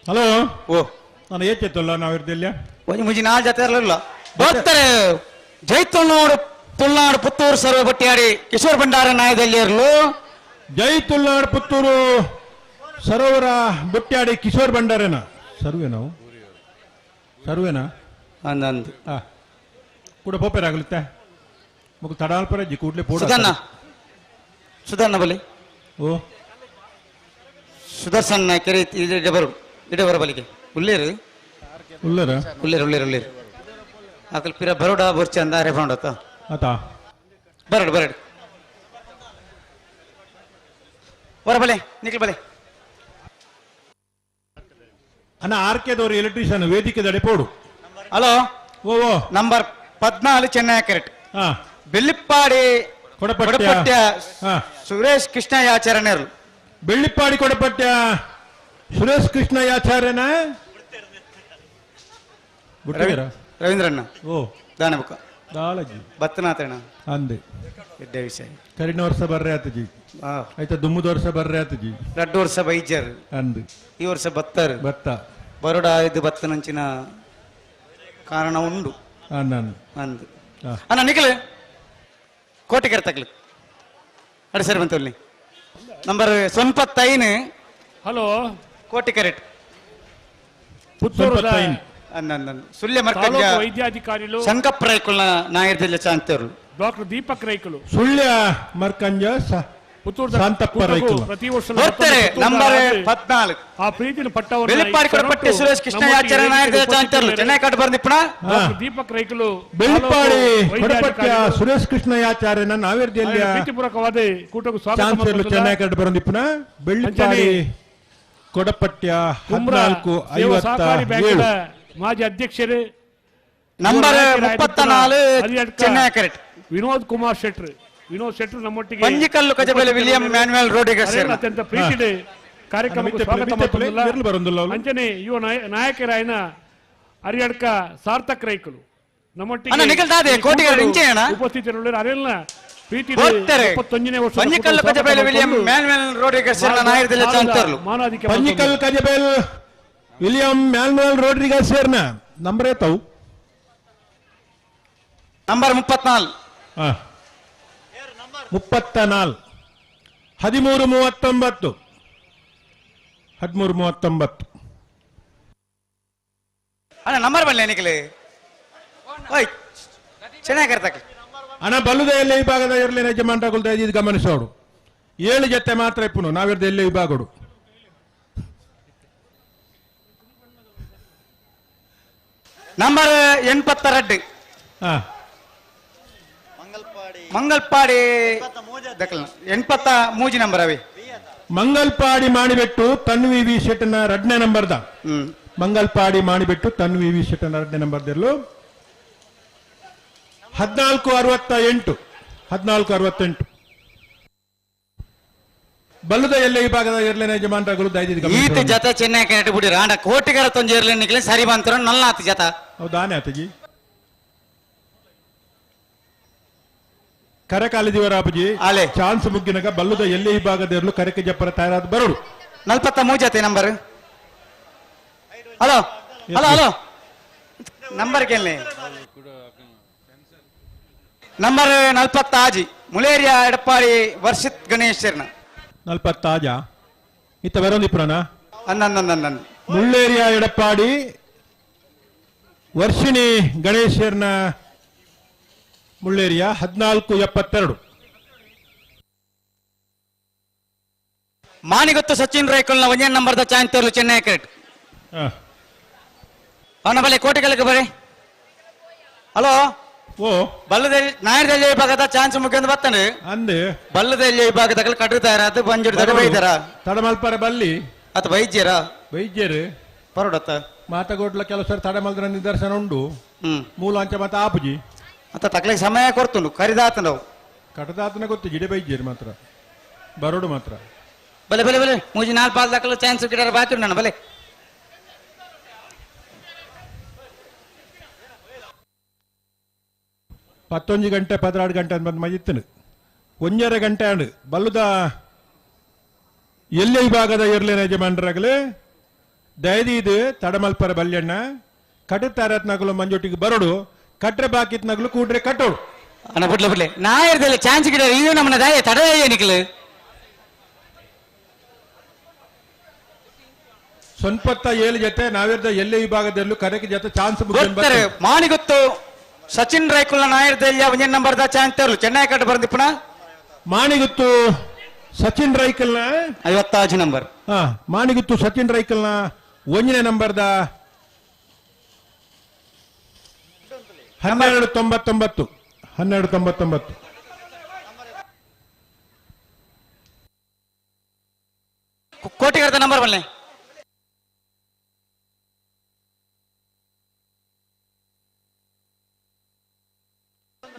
ಹಲೋ ಓ ನಾನು ಏಕೆತ್ತಲ್ಲ ನಾವಿರ್ದಿಲ್ಲ ಒಂಜಿ ಮುಜಿ ನಾಲ್ ಜೊತೆ ಇರಲಿಲ್ಲ ಬರ್ತಾರೆ ತುಳ್ನಾಡು ಪುತ್ತೂರು ಸರ್ವೆ ಬಟ್ಟಿಯಾಡಿ ಕಿಶೋರ್ ಭಂಡಾರ ನಾಯದಲ್ಲಿ ಇರಲು ತುಳ್ನಾಡು ಪುತ್ತೂರು ಸರೋವರ ಬುಟ್ಟ್ಯಾಡಿ ಕಿಶೋರ್ ಭಂಡಾರೇನ ಸರ್ವೇನಾ ಅಂದಂದು ಕೂಡ ಪೋಪೇರಾಗಲುತ್ತೆ ಮಗು ತಡಾಲ್ಪರ ಜಿ ಕೂಡ್ಲೆ ಪೋಡ ಸುಧರ್ಣ ಬಲಿ ಓ ಸುದರ್ಶನ್ ಕೆರೆ ಇಡೆ ಬರ ಬಲಿಗೆ ಉಳ್ಳೇರು ಉಳ್ಳೇರು ಆಕಲ್ ಪಿರ ಬರೋಡ ಬೋರ್ಚಿ ಅಂದ ರೆಫಂಡ್ ಆತಾ ಬರಡು ಬರ ಬಲೆ ನಿಖಿಲ್ ಬಲೆ ಅಣ್ಣ ಆರ್ಕೆದವರು ಎಲೆಕ್ಟ್ರಿಷಿಯನ್ ವೇದಿಕೆ ದಡೆ ಪೋಡು ಹಲೋ ಓ ನಂಬರ್ 14 ಚೆನ್ನೈ ಕರೆಕ್ಟ್ ಬೆಳ್ಳಿಪ್ಪಾಡಿ ಕೊಡಪಟ್ಟ ಸುರೇಶ್ ಕೃಷ್ಣಯಾಚಾರ್ಯರು ಬೆಳ್ಳಿಪ್ಪಾಡಿ ಕೊಡಪಟ್ಟ ಸುರೇಶ್ ಕೃಷ್ಣಯಾಚಾರ್ಯನ ರವೀಂದ್ರಣ್ಣ ಓ ದಾನಬುಕ್ಕ ದಾಳಜಿ ಬತ್ತನಾಥಣ್ಣ ಅಂದೆ ಎಡ್ಡೆ ವಿಷಯ ಕರಿನ ವರ್ಷ ಬರ್ರೆ ಆತಜಿ ಆಯ್ತಾ ದುಮ್ಮದ ವರ್ಷ ಬರ್ರೆ ಆತಜಿ 2 ವರ್ಷ ಬೈಜರ್ ಅಂದು ಈ ವರ್ಷ ಬತ್ತರ್ ಬತ್ತ ಬರೋಡ ಇದು ಬತ್ತನಂಚಿನ ಕಾರಣ ಉಂಡು ಅಂದು ಅಂದು ಅಣ್ಣ ನಿಖಿಲ್ ಕೋಟಿ ಕರೆತಕ್ಲು ಅಡ ಸರಿ ಬಂತಲ್ಲಿ ನಂಬರ್ 95 ಹಲೋ ಕೋಟಿ ಕರೆಕ್ಟ್ ಪುತ್ತೂರು ಸುಳ್ಯ ಮರ್ಕಜ ವೈದ್ಯಾಧಿಕಾರಿಗಳು ಶಂಕಪ್ಪ ರೈಕುಲ್ನ ನಾಯರ್ದಲ್ಲ ಚಾಂತರು ಡಾಕ್ಟರ್ ದೀಪಕ್ ರೈಕುಲು ಸುಳ್ಯ ಮರ್ಕಂಜ ಪುತ್ತೂರು ಶಾಂತಪ್ಪ ರೈಕುಲು ಪ್ರತಿ ವರ್ಷ ಬರ್ತಾರೆ ನಂಬರ್ 14 ಆ ಪ್ರೀತಿನ ಪಟ್ಟವನ್ನು ಬೆಳ್ಳಿಪಾಡಿ ಕೊಡಪಟ್ಟೆ ಸುರೇಶ್ ಕೃಷ್ಣಯಾಚಾರ್ಯ ನಾಯರ್ದಲ್ಲ ಚಾಂತರು ಚೆನ್ನೈ ಕಟ್ ಬರ್ದಿಪ್ಪಣ ದೀಪಕ್ ರೈಕುಲು ಬೆಳ್ಳಿಪಾಡಿ ಕೊಡಪಟ್ಟೆ ಸುರೇಶ್ ಕೃಷ್ಣಯಾಚಾರ್ಯನ ನಾವೇರ್ದಿಯಲ್ಲಿ ಪ್ರೀತಿಪೂರ್ವಕವಾದ ಕೂಟಕ್ಕೆ ಚಾಂತರ್ಲು ಚೆನ್ನೈ ಕಟ್ ಬರ್ದಿಪ್ಪಣ ಬೆಳ್ಳಿಪಾಡಿ ಕೊಡಪಟ್ಯ 1457 ಮಾಜಿ ಅಧ್ಯಕ್ಷರು ನಂಬರ್ 34 ಚೆನ್ನೈ ಕರೆಕ್ಟ್ ವಿನೋದ್ ಕುಮಾರ್ ಶೆಟ್ರ್ ನಮ್ಮೊಟ್ಟಿಗೆ Panjikallu Kajabele William Manuel Rodrigues ಅತ್ಯಂತ ಪ್ರೀತಿಯ ಕಾರ್ಯಕ್ರಮಕ್ಕೆ ಸ್ವಾಗತ ಅಂಚನೆ ಯುವ ನಾಯಕರಾಯನ ಅರಿಯಡ್ಕ ಸಾರ್ಥಕ್ ರೈಕುಲು ನಮ್ಮೊಟ್ಟಿಗೆ ಉಪಸ್ಥಿತರಿರುವ ಅರೆಲ್ಲ ಪ್ರೀತಿ 75ನೇ ವರ್ಷ Panjikallu Kajabele William Manuel Rodrigues ನಾಯರ್ದಲ್ಲ ಚಾಂತರ್ಲು Panjikal Kajabel William Manuel Rodrigues number ಏತವು ನಂಬರ್ 34 1339 1339 ಅಣ್ಣ ನಂಬರ್ ಬರಲಿ ನಿಖಿಲ್ ಓಯ್ ಚೆನ್ನಾಗಿ ಕರ್ತಕ್ಕೆ ಅಣ್ಣ ಬಲ್ಲುದ ಎಲ್ಲ ವಿಭಾಗದ ಇರಲಿ ಯಜಮಾನ್ರಗುಲ್ದ ಇದು ಗಮನಿಸೋಡು 7 ಜೊತೆ ಮಾತ್ರ ಇಪ್ಪುನು ನಾವಿರ್ದ ಎಲ್ಲ ವಿಭಾಗಡು ನಂಬರ್ 82 ಮಂಗಲ್ಪಾಡಿ 83 ನಂಬರ್ ಅವೆ ಮಂಗಲ್ಪಾಡಿ ಮಾಡಿಬಿಟ್ಟು ತನ್ವಿ ವಿ ಶೆಟ್ನ 2ನೇ ನಂಬರ್ದ ಮಂಗಲ್ಪಾಡಿ ಮಾಡಿಬಿಟ್ಟು ತನ್ವಿ ವಿ ಶೆಟ್ನ 2ನೇ ನಂಬರ್ದಲ್ಲೂ 1468 ಬಲ್ಲುದ ಎಲ್ಲ ವಿಭಾಗದ ಇರ್ಲೇನ ಯಜಮಾನ್ರಗಳು ಈತ ಜತ ಚೆನ್ನೈ ಕರೆಕ್ಟ್ ಬಿಡಿ ರಾಂಡ ಕೋಟಿಗರ ತೊಂಜಿ ಇರ್ಲೇನ ನಿಖಿಲ್ ಸರಿ ಬಂತರ ನಲ್ಲ ಆತ ಜತ ಹೌದಾನೆ ಆತಜಿ ಕರೆ ಕಾಲಿದಿವರ ಅಪ್ಪಜಿ ಚಾನ್ಸ್ ಮುಗ್ಗಿನಾಗ ಬಲ್ಲುದ ಎಲ್ಲಿ ವಿಭಾಗದ ಇರಲು ಕರೆಕೆ ಜಪ್ಪರ ತಯಾರಾದ ಬರೋಡು 43 ಜತೆ number hello hello hello number ಕೇಳಿ ನಂಬರ್ 40 ಆಜಿ ಮುಳೇರಿಯಾ ಎಡಪ್ಪಾಡಿ ವರ್ಷಿತ್ ಗಣೇಶ್ವರನ 40 ಆಜಾ ಇತ್ತ ಬರೋಂದಿ ಪುರಾಣ ಅನ್ನ ಮುಳ್ಳೇರಿಯಾ ಎಡಪ್ಪಾಡಿ ವರ್ಷಿಣಿ ಗಣೇಶ್ವರನ ಮುಳ್ಳೇರಿಯಾ 1472 ಮಾನಿಗೊತ್ತು ಸಚಿನ್ ರೈಕಲ್ನ 1ನೇ ನಂಬರ್ದ ಚಾಂತರ್ಲು ಚೆನ್ನೈ ಕ್ರಿಕೆಟ್ ಅವನ ಬಲೆ ಕೋಟಿಗಳಿಗೆ ಬರೆ ಹಲೋ ಓ ಬಲ್ಲದಲ್ಲಿ ನಾಯರ್ದಲ್ಲಿ ವಿಭಾಗದ ಚಾನ್ಸ್ ಮುಗಿದು ಬರ್ತಾನೆ ಅಂದೆ ಬಲ್ಲದಲ್ಲಿ ವಿಭಾಗದ ಕಟ್ಟುತ್ತಾರ ಅದು ಬಂಜಿಡ್ತಾರೆ ಬೈತಾರ ತಡಮಲ್ಪರ ಬಲ್ಲಿ ಅತ ವೈದ್ಯರು ಪರೋಡತ್ತ ಮಾತಗೋಡ್ಲ ಕೆಲಸ ತಡಮಲ್ದ್ರ ನಿದರ್ಶನ ಉಂಡು ಮೂಲಾಂಚ ಮತ ಆಪುಜಿ ಅತ ತಕ್ಲಿಗೆ ಸಮಯ ಕೊಡ್ತುಂಡು ಕರಿದಾತ ನಾವು ಕಟದಾತನ ಗೊತ್ತು ಜಿಡೆ ವೈದ್ಯರು ಮಾತ್ರ ಬರೋಡು ಮಾತ್ರ ಬಲೆ ಬಲೆ ಬಲೆ ಮೂಜಿ 4 ದಾಖಲು ಚಾನ್ಸ್ ಗಿಡರ ಬಾಕಿ ನಾನು ಬಲೆ 11 ಗಂಟೆ 16 ಗಂಟೆ ಅಂತ ಬಂದು ಮಜಿತ್ತನು 1.5 ಗಂಟೆ ಅಂಡು ಬಲ್ಲುದ ಎಲ್ಲ ವಿಭಾಗದ ಇರ್ಲೇನ ಯಜಮಾನರಾಗಲೇ ದಯದಿ ಇದು ತಡಮಲ್ಪರ ಬಲ್ಯಣ್ಣ ಕಟ್ಟುತ್ತಾರತ್ನಾಗಲು ಮಂಜೊಟ್ಟಿಗೆ ಬರೋಡು ಕಟ್ರೆ ಬಾಕಿತ್ನಾಗಲು ಕೂಡ್ರೆ ಕಟ್ಟೋಡು ಅಣ್ಣ ಬಿಡ್ಲೆ ನಾ ಇರ್ದಿಲ್ಲ ಚಾನ್ಸ್ ಗಿಡ ಇದು ನಮ್ಮನ್ನ ದಾಯ ತಡ ಏನಿಕ್ಲು ಸ್ವಲ್ಪ 7 ಜೊತೆ ನಾವಿರ್ದ ಎಲ್ಲ ವಿಭಾಗದಲ್ಲೂ ಕರೆಗೆ ಜೊತೆ ಚಾನ್ಸ್ ಮಾನಿಗೊತ್ತು ಸಚಿನ್ ರೈಕುಲ್ನ ನಾಯರ್ದಲ್ಲಿ 1ನೇ ನಂಬರ್ದ ಚಾಂತರ್ಲು ಚೆನ್ನೈ ಕಟ್ಟು ಬರ್ದಿಪ್ಪಣ ಮಾಣಿಗುತ್ತು ಸಚಿನ್ ರೈಕಲ್ನ 56 ನಂಬರ್ ಮಾಣಿಗುತ್ತು ಸಚಿನ್ ರೈಕಲ್ನ 1ನೇ ನಂಬರ್ದ 1299 ಕೋಟಿಗರದ ನಂಬರ್ ಬಲ್ಲೆ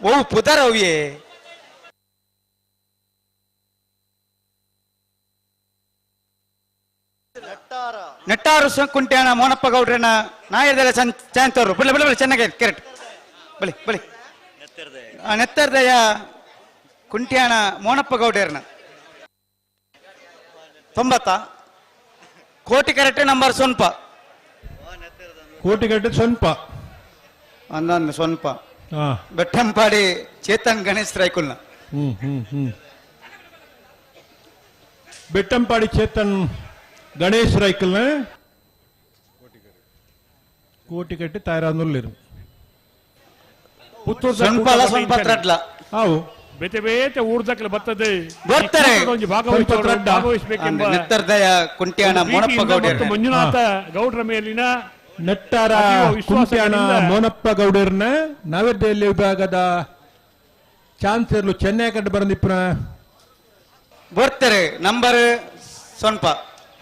ಓ ಪುದರ ಅವಿಯೇ ನೆಟ್ಟಾರು ಕುಂಟ್ಯಾಣ ಮೋನಪ್ಪ ಗೌಡ್ರನ ನಾಯರ್ದೆಲ್ಲ ಚಾಂತವ್ರು ಬಲೆ ಬಲೆ ಬಲೆ ಚೆನ್ನಾಗಿ ಕರೆಕ್ಟ್ ಬಲಿ ಬಲಿ ನೆತ್ತರ್ದಯ ಕುಂಟ್ಯಾಣ ಮೋನಪ್ಪ ಗೌಡ್ರನ 90 ಕೋಟಿ ಕರೆಕ್ಟ್ ನಂಬರ್ ಸ್ವಲ್ಪ ಕೋಟಿ ಕರೆಕ್ಟ್ ಸ್ವಲ್ಪ ಅಂದಂದು ಸ್ವಲ್ಪ ಬೆಟ್ಟಂಪಾಡಿ ಚೇತನ್ ಗಣೇಶ್ ರೈಕುಲ್ನ. ಬೆಟ್ಟಂಪಾಡಿ ಚೇತನ್ ಗಣೇಶ್ ರೈಕಲ್ನ ಕೋಟಿ ಕಟ್ಟಿ ತಯಾರಾದ್ನೂರು ಪುತ್ತೂರು ಸೊನ್ಪಾಲ ಸೊನ್ಪತ್ರಡ್ಲ ಅವು ಬೇತೆ ಬೇತೆ ಊರ್ದಕ್ಲೆ ಬರ್ತದೆ ಬರ್ತಾರೆ ಭಾಗವಹಿಸಬೇಕೆಂಬ ನಿತ್ತರ್ದಯ ಕುಂಟ್ಯಾಣ ಮೋನಪ್ಪ ಗೌಡ ಮಂಜುನಾಥ ಗೌಡ್ರ ಮೇಲಿನ ನೆಟ್ಟಾರ ಕುಂಟ್ಯಾಣ ಮೋನಪ್ಪ ಗೌಡರ್ನ ನವದೆಹಲಿ ವಿಭಾಗದ ಚಾನ್ಸಲರ್ಲು ಚೆನ್ನೈ ಕಂಡು ಬರಂದಿಪ್ಪನ ಬರ್ತಾರೆ ನಂಬರ್ ಸ್ವಲ್ಪ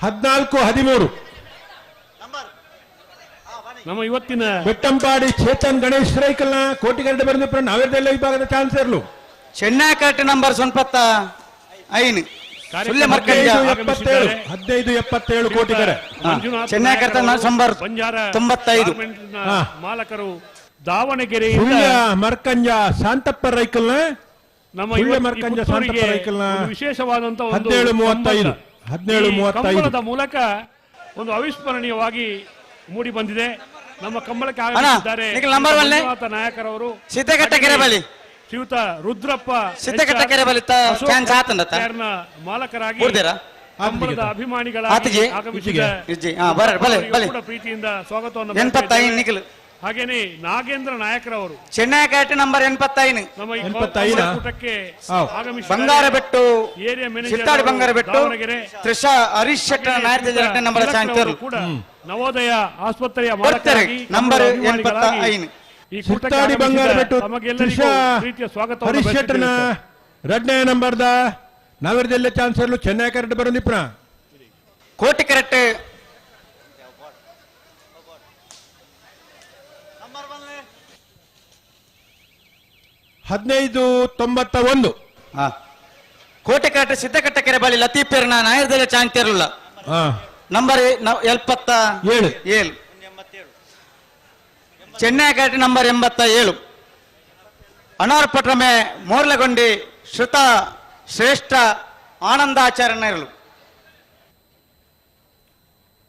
14-13 ನಮ್ಮ ಇವತ್ತಿನ ಬೆಟ್ಟಂಪಾಡಿ ಚೇತನ್ ಗಣೇಶ್ ರೈಕಲ್ನ ಕೋಟಿ ಕಂಡು ಬರಂದಿಪ್ಪನ ನವದೆಹಲಿ ವಿಭಾಗದ ಚಾನ್ಸಲರ್ಲು ಚೆನ್ನೈ ಕಟ್ ನಂಬರ್ 95 ಸುಳ್ಳೆ ಮರ್ಕಂಜ 15-77 ಕೋಟಿಗರೆ ಚೆನ್ನೈ ಕಟ್ ನಂಬರ್ 95 ಮಾಲಕರು ದಾವಣಗೆರೆ ಮರ್ಕಂಜ ಶಾಂತಪ್ಪ ರೈಕಲ್ನ ನಮ್ಮ ಮರ್ಕಂಜ ಶಾಂತಪ್ಪ ರೈಕಲ್ನ ವಿಶೇಷವಾದಂತಹ 17-35 ಮೂಲಕ ಒಂದು ಅವಿಸ್ಮರಣೀಯವಾಗಿ ಮೂಡಿ ಬಂದಿದೆ. ನಮ್ಮ ಕಂಬಳಕ್ಕೆ ಆಗಮಿಸಿದ್ದಾರೆ ನಾಯಕರವರು ಸಿದ್ದಘಟ್ಟ ಕೆರೆಬಲಿ ಶ್ರೀಯುತ ರುದ್ರಪ್ಪ ಸಿದ್ದಘಟ್ಟ ಕೆರೆಬಲಿ ಮಾಲಕರಾಗಿ ಕಂಬಳದ ಅಭಿಮಾನಿಗಳಾಗಿ ಆಗಮಿಸಿದ ಪ್ರೀತಿಯಿಂದ ಸ್ವಾಗತವನ್ನು. ಹಾಗೇನೆ ನಾಗೇಂದ್ರ ನಾಯಕರವರು ಚೆನ್ನೈ ಕಟ್ ನಂಬರ್ 85 ನಮ್ಮ ಕೂಟಕ್ಕೆ ಬಂಗಾರಬೆಟ್ಟು ಸಿತ್ತಾಡಿ ಬಂಗಾರಬೆಟ್ಟು ತ್ರಿಷಾ ಹರೀಶ್ ಶೆಟ್ಟರ್ ನಾಯಕ ನಂಬರ್ ಕೂಡ ನವೋದಯ ಆಸ್ಪತ್ರೆಯ ಮಾಲಕರಾಗಿ ನಂಬರ್ 85 ಈ ಕೂಟಕ್ಕೆ ಬಂಗಾರಬೆಟ್ಟು ತಮಗೆಲ್ಲರಿಗೂ ಪ್ರೀತಿಯ ಸ್ವಾಗತವನ್ನು ಹರೀಶ್ ಶೆಟ್ಟರ್ನ ಎರಡನೇ ನಂಬರ್ದ ನವದೆಹಲಿ ಚಾನ್ಸಲರ್ಲು ಚೆನ್ನೈ ಕರೆಕ್ಟ್ ಬರಂದಿಪ್ಪನ ಕೋಟಿ ಕರೆಕ್ಟ್ 15-91 ಕೋಟೆ ಕಟ್ಟ ಸಿದ್ದಕಟ್ಟ ಕೆರೆ ಬಳಿ ಲತೀಫರ್ನ ನಾಯರ್ದೆಲೆ ಚಾಂತಿಯರುಲ್ಲ ನಂಬರ್ 77 ಚೆನ್ನೈ ಕಟ್ಟ ನಂಬರ್ 87 ಅನಾರ್ಪಟ್ರಮೆ ಮೋರ್ಲಗೊಂಡಿ ಶ್ರುತ ಶ್ರೇಷ್ಠ ಆನಂದಾಚಾರ್ಯರು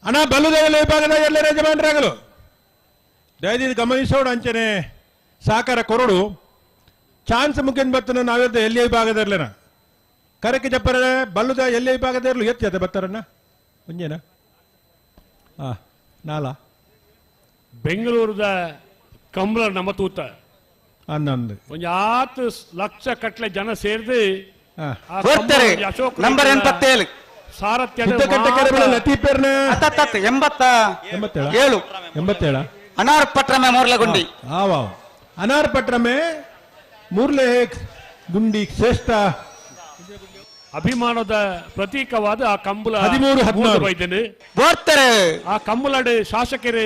ಅಣ್ಣ ಬಲ್ಲುದೇವಲ ವಿಭಾಗದ ಎಲ್ಲ ಯಜಮಾನರಾಗಲು ದಯದಿಂದ ಗಮನಿಸೋಣ ಅಂಚನೆ ಸಹಕಾರ ಕೊರಡು ಚಾನ್ಸ್ ಮುಖ್ಯನ್ ಬತ್ತನ ನಾವೆಲ್ಲ ಎಲ್ಲಿ ವಿಭಾಗದರ್ಲೇನ ಕರಕ್ಕೆ ಜಪ್ಪರ ಬಲ್ಲುದ ಎಲ್ಲಿ ವಿಭಾಗದರ್ಲು ಎತ್ತಿ ಅದ ಬತ್ತಾರಣ್ಣ ಮುಂಜೇನ ನಾಲ ಬೆಂಗಳೂರದ ಕಂಬಳ ನಮ್ಮ ತೂತ ಹನ್ನೊಂದು ಒಂದು 10 ಲಕ್ಷ ಕಟ್ಲೆ ಜನ ಸೇರಿದು ನಂಬರ್ 87 ಸಾರಥ್ಯ ಲತೀಫರ್ನ 87 ಅನಾರ್ಪಟ್ರಮೆ ಮೋರ್ಲಗುಂಡಿ ಅನಾರ್ಪಟ್ರಮೆ ಮೂರ್ಲೆ ಗುಂಡಿ ಶ್ರೇಷ್ಠ ಅಭಿಮಾನದ ಪ್ರತೀಕವಾದ ಆ ಕಂಬಳ 13-16 ಆ ಕಂಬಳಡ್ ಶಾಸಕರು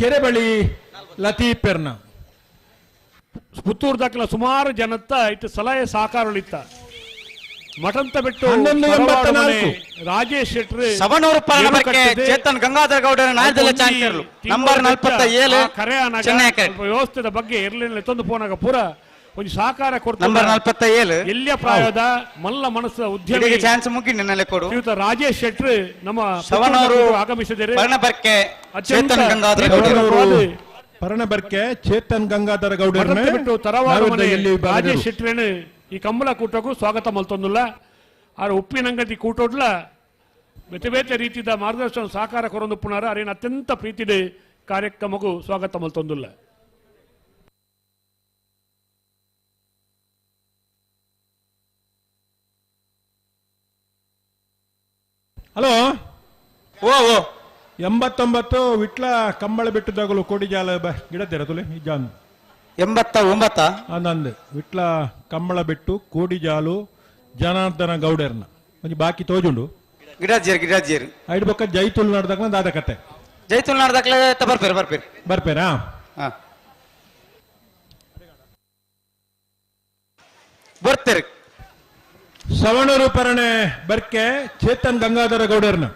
ಕೆರೆಬಳಿ ಲತೀಫರ್ನ ಪುತ್ತೂರು ದಾಖಲ ಸುಮಾರು ಜನತ್ತ ಇಟ್ಟು ಸಲಹೆ ಸಹಕಾರಗಳಿತ್ತ ಮಠಂತ ಬಿಟ್ಟು ರಾಜೇಶ್ ಶೆಟ್ಟಿ ಸವಣೂರು ಚೇತನ್ ಗಂಗಾಧರ ಗೌಡರ ನಂಬರ್ 47 ವ್ಯವಸ್ಥೆದ ಬಗ್ಗೆ ಇರಲಿಲ್ಲ ತಂದು ಪೋನಾಗ ಪೂರ ಒಂದು ಸಹಕಾರ ಕೊಡ್ತಾರೆ ನಂಬರ್ 47 ಎಲ್ಲಿಯ ಪ್ರಾಯದ ಮಲ್ಲ ಮನಸ್ಸ ಉದ್ಯಮಿ ಚಾನ್ಸ್ ಮುಗಿದ ಕೊಡು ಶ್ರೀಯುತ ರಾಜೇಶ್ ಶೆಟ್ಟಿ ನಮ್ಮ ಸವಣೂರು ಆಗಮಿಸಿದ್ದಾರೆ ಚೇತನ್ ಗಂಗಾಧರ ಗೌಡರು ಪರಣಬರ್ಕೆ ಚೇತನ್ ಗಂಗಾಧರ ಗೌಡರ ಬಿಟ್ಟು ರಾಜೇಶ್ ಶೆಟ್ಟಿ ಈ ಕಂಬಳ ಕೂಟಕ್ಕೂ ಸ್ವಾಗತ ಮಲ್ತೊಂದುಲ್ಲ ಆರು ಉಪ್ಪಿನಂಗತಿ ಕೂಟೋಡ್ಲ ಬೇತೆ ಬೇತೆ ರೀತಿಯ ಮಾರ್ಗದರ್ಶನ ಸಹಕಾರ ಕೊರೊಂದು ಪುನರ ಅರೇನು ಅತ್ಯಂತ ಪ್ರೀತಿದೆ ಕಾರ್ಯಕ್ರಮಕ್ಕೂ ಸ್ವಾಗತ ಮಲ್ತೊಂದುಲ್ಲ. ಹಲೋ 89 ವಿಟ್ಲ ಕಂಬಳ ಬೆಟ್ಟದಾಗಲು ಕೋಡಿಜಾಲ ಗಿಡದ್ದೇರ ತುಲೆ ಜಾನ್ 89 ನಂದು ವಿಟ್ಲ ಕಂಬಳ ಬೆಟ್ಟು ಕೋಡಿಜಾಲು ಜನಾರ್ದನ ಗೌಡರ್ನ ಒಂದು ಬಾಕಿ ತೋಜುಂಡು ಗಿಡಾಜೇರಿ ಐದು ಬಕ್ಕ ಜೈತುಲ್ ನಡೆದಾಗ ದಾದ ಕತೆ ಜೈತುಲ್ ನಡೆದಾಗಲೇ ಬರ್ಪೇರಾ ಬರ್ತೀರಿ ಸವಣೂರು ಪರಣೆ ಬರ್ಕೆ ಚೇತನ್ ಗಂಗಾಧರ ಗೌಡರ್ನ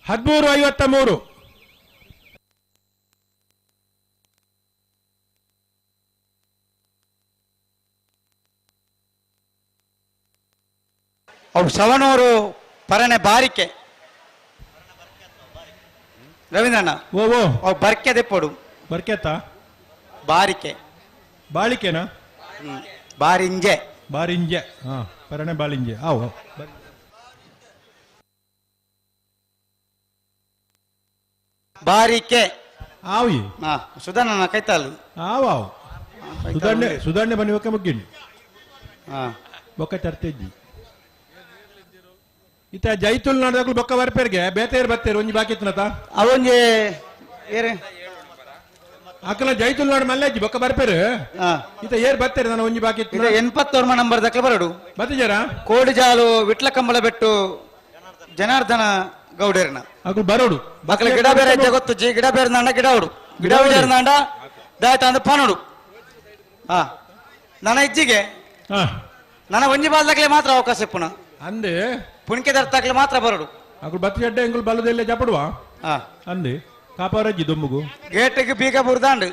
$13.53 17 ಅವು ಸವಣೂರು ಪರನೆ ಬಾರಿಕೆ ರವೀಂದ್ರಣ್ಣ ಓ ಓ ಅವು ಬರ್ಕೆ ದೆಪ್ಪೋಡು ಬರ್ಕೆತ್ತ ಬಾರಿಕೆ ಬಾಳಿಕೆನಾ ಬಾರಿಂಜೆ ಬಾರಿಂಜೆ ಹಾ ಪರಣೆ ಬಾಳಿಂಜೆ ಆವು ಬಾರಿಕೆ ಆವಿ ಹಾ ಸುಧಾನ ಕೈತಾಲು ಆವು ಆವು ಸುಧಾರಣೆ ಬನ್ನಿ ಒಕ್ಕ ಮುಗ್ಗಿಂಡಿ ಹಾ ಬೊಕ್ಕ ಚರ್ತೆಜ್ಜಿ ಇತ್ತ ಜೈತುಲ್ ನಾಡದಾಗಲು ಬೊಕ್ಕ ಬರ್ಪೇರ್ಗೆ ಬೇತೇರ್ ಬತ್ತೇರು ಒಂಜಿ ಬಾಕಿ ಇತ್ತನತ ಅವೊಂಜಿ ಏರೆ ಅಕ್ಕಲ ಜೈತುಲ್ ನಾಡು ಮಲ್ಲೆಜ್ಜಿ ಬೊಕ್ಕ ಬರ್ಪೇರು ಇತ್ತ ಏರ್ ಬತ್ತೇರು ನಾನು ಒಂಜಿ ಬಾಕಿ ಇತ್ತು 80 ನಂಬರ್ ದಕ್ಕ ಬರಡು ಬತ್ತಿಜಾರ ಕೋಡಿಜಾಲು ವಿಟ್ಲ ಕಂಬಳ ಬೆಟ್ಟು ಜನಾರ್ದನ ಗೌಡೇರ್ನ ಅಕ್ಕಲು ಬರೋಡು ಬಕ್ಕಲ ಗಿಡ ಬೇರೆ ಐತೆ ಗೊತ್ತು ಜಿ ಗಿಡ ಬೇರೆ ದಾಂಡ ಗಿಡ ಹುಡು ಗಿಡ ದಾಂಡ ದಾಯ್ತ ಅಂದ ಪನೋಡು ಹಾ ನನ್ನ ಇಜ್ಜಿಗೆ ನನ್ನ ಒಂಜಿ ಬಾಲ್ದಾಗ್ಲೆ ಮಾತ್ರ ಅವಕಾಶ ಪುಣ ಅಂದೆ ಪುಣಿಕೆ ದರ್ತಾಗ್ಲೆ ಮಾತ್ರ ಬರಡು ಅಕ್ಕಳು ಬತ್ತಿ ಅಡ್ಡೆ ಎಂಗುಲ್ ಬಲ್ಲದೆಲ್ಲ ಜಪಡುವ ಅಂದೆ ಕಾಪಾರಜ್ಜಿ ದೊಮ್ಮಗು ಗೇಟಿಗೆ ಬೀಗ ಬುರ್ದಾಂಡು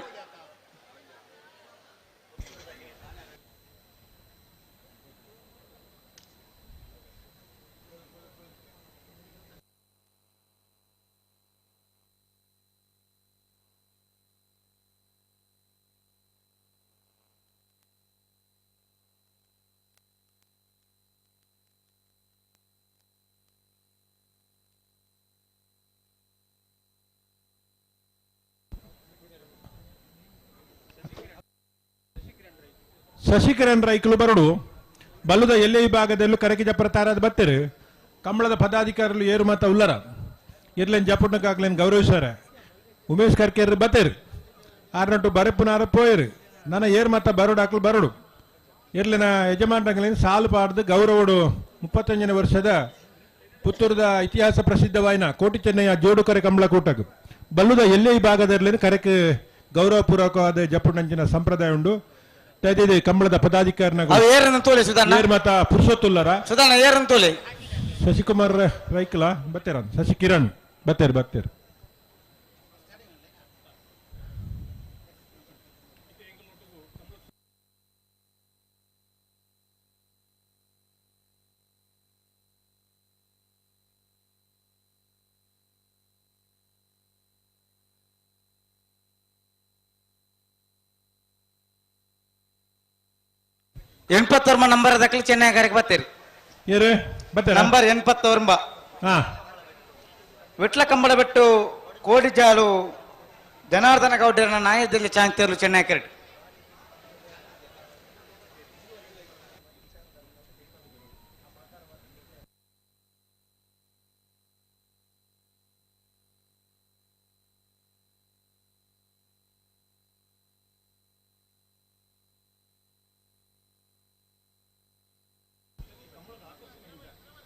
ಶಶಿಕರಣ್ ರೈಕಲು ಬರಡು ಬಲ್ಲುದ ಎಲ್ಲೇ ವಿಭಾಗದಲ್ಲೂ ಕರಕಿ ಜಪ್ಪರ ತಾರಾದ ಬತ್ತೇರು ಕಂಬಳದ ಪದಾಧಿಕಾರಿಗಳು ಏರು ಮಾತ ಉಲ್ಲರ ಇರ್ಲೇನ್ ಜಪುಟ್ನಕ್ಕಾಗ್ಲೇನ್ ಗೌರವಿಸ್ಯಾರ ಉಮೇಶ್ ಕರ್ಕೇರ್ ಬತ್ತೇರು ಆರ್ನಟ್ಟು ಬರೆಪ್ಪುನಾರ ಪೋಯರು ನನ್ನ ಏರ್ ಮಾತ ಬರೋಡು ಹಾಕಲು ಬರೋಡು ಇರ್ಲಿನ ಯಜಮಾನ್ರಂಗ್ಲೇನು ಸಾಲು ಪಾಡ್ದು ಗೌರವಡು 35ನೇ ವರ್ಷದ ಪುತ್ತೂರದ ಇತಿಹಾಸ ಪ್ರಸಿದ್ಧವಾಯಿನ ಕೋಟಿ ಚೆನ್ನಯ್ಯ ಜೋಡುಕರೆ ಕಂಬಳ ಕೂಟಕ್ಕೆ ಬಲ್ಲುದ ಎಲ್ಲೇ ವಿಭಾಗದಲ್ಲಿ ಕರೆಕ್ ಗೌರವಪೂರ್ವಕವಾದ ಜಪುಟಂಚಿನ ಸಂಪ್ರದಾಯ ಉಂಡು ಕಂಬಳದ ಪದಾಧಿಕಾರಿನ ಮತ ಪುರುಷೋತ್ತುಲ್ಲರ ಶಶಿಕುಮಾರ್ ರೈಕಲ ಬತ್ತೇರ ಶಶಿ ಕಿರಣ್ ಬತ್ತೇರ್ 80 ನಂಬರ್ ದಕ್ಕಲಿ ಚೆನ್ನೈ ಕರೆಗೆ ಬತ್ತೀರಿ ನಂಬರ್ 80 ವಿಟ್ಲ ಕಂಬಳ ಬಿಟ್ಟು ಕೋಡಿಜಾಲು ಜನಾರ್ದನ ಗೌಡರನ ನಾಯದಲ್ಲಿ ಚಾಂತಿಯರ್ಲು ಚೆನ್ನೈ ಕರೆಕ್ಟ್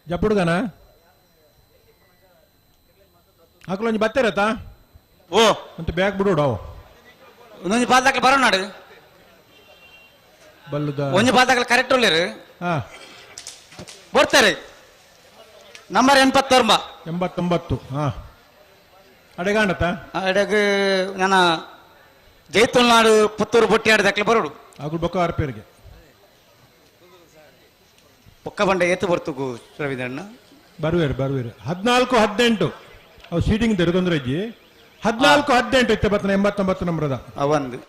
ಜಪ್ಪುಡುಗನ ಹಾಕಲೊಂಜಿ ಬತ್ತೇರತ್ತ ಓ ಅಂತ ಬ್ಯಾಗ್ ಬಿಡೋಡು ಅವು ಒಂದೊಂದು ಪಾದಕ್ಕೆ ಬರೋ ನಾಡು ಬಲ್ಲುದ ಒಂಜಿ ಪಾದಕ್ಕೆ ಕರೆಕ್ಟ್ ಉಳ್ಳೇರು ಬರ್ತಾರೆ ನಂಬರ್ 89 ಅಡೆಗಾಂಡತ್ತ ಅಡೆಗೆ ನನ್ನ ಜೈತುಲ್ನಾಡು ಪುತ್ತೂರು ಬೊಟ್ಟಿ ಆಡದಕ್ಕೆ ಬರೋಡು ಅಗಳು ಬೊಕ್ಕ ಆರ್ಪೇರಿಗೆ ಪೊಕ್ಕ ಬಂಡೆ ಎತ್ತು ಬರ್ತುಗು ರವೀಂದ್ರಣ್ಣ ಬರುವೇರು 14-18 ಅವು ಸೀಟಿಂಗ್ ತೆರೆದೊಂದ್ರೆ ಅಜ್ಜಿ 14-18 ಇತ್ತೆ ಬತ್ತನ 89 ನಂಬರದ ಅವಂದು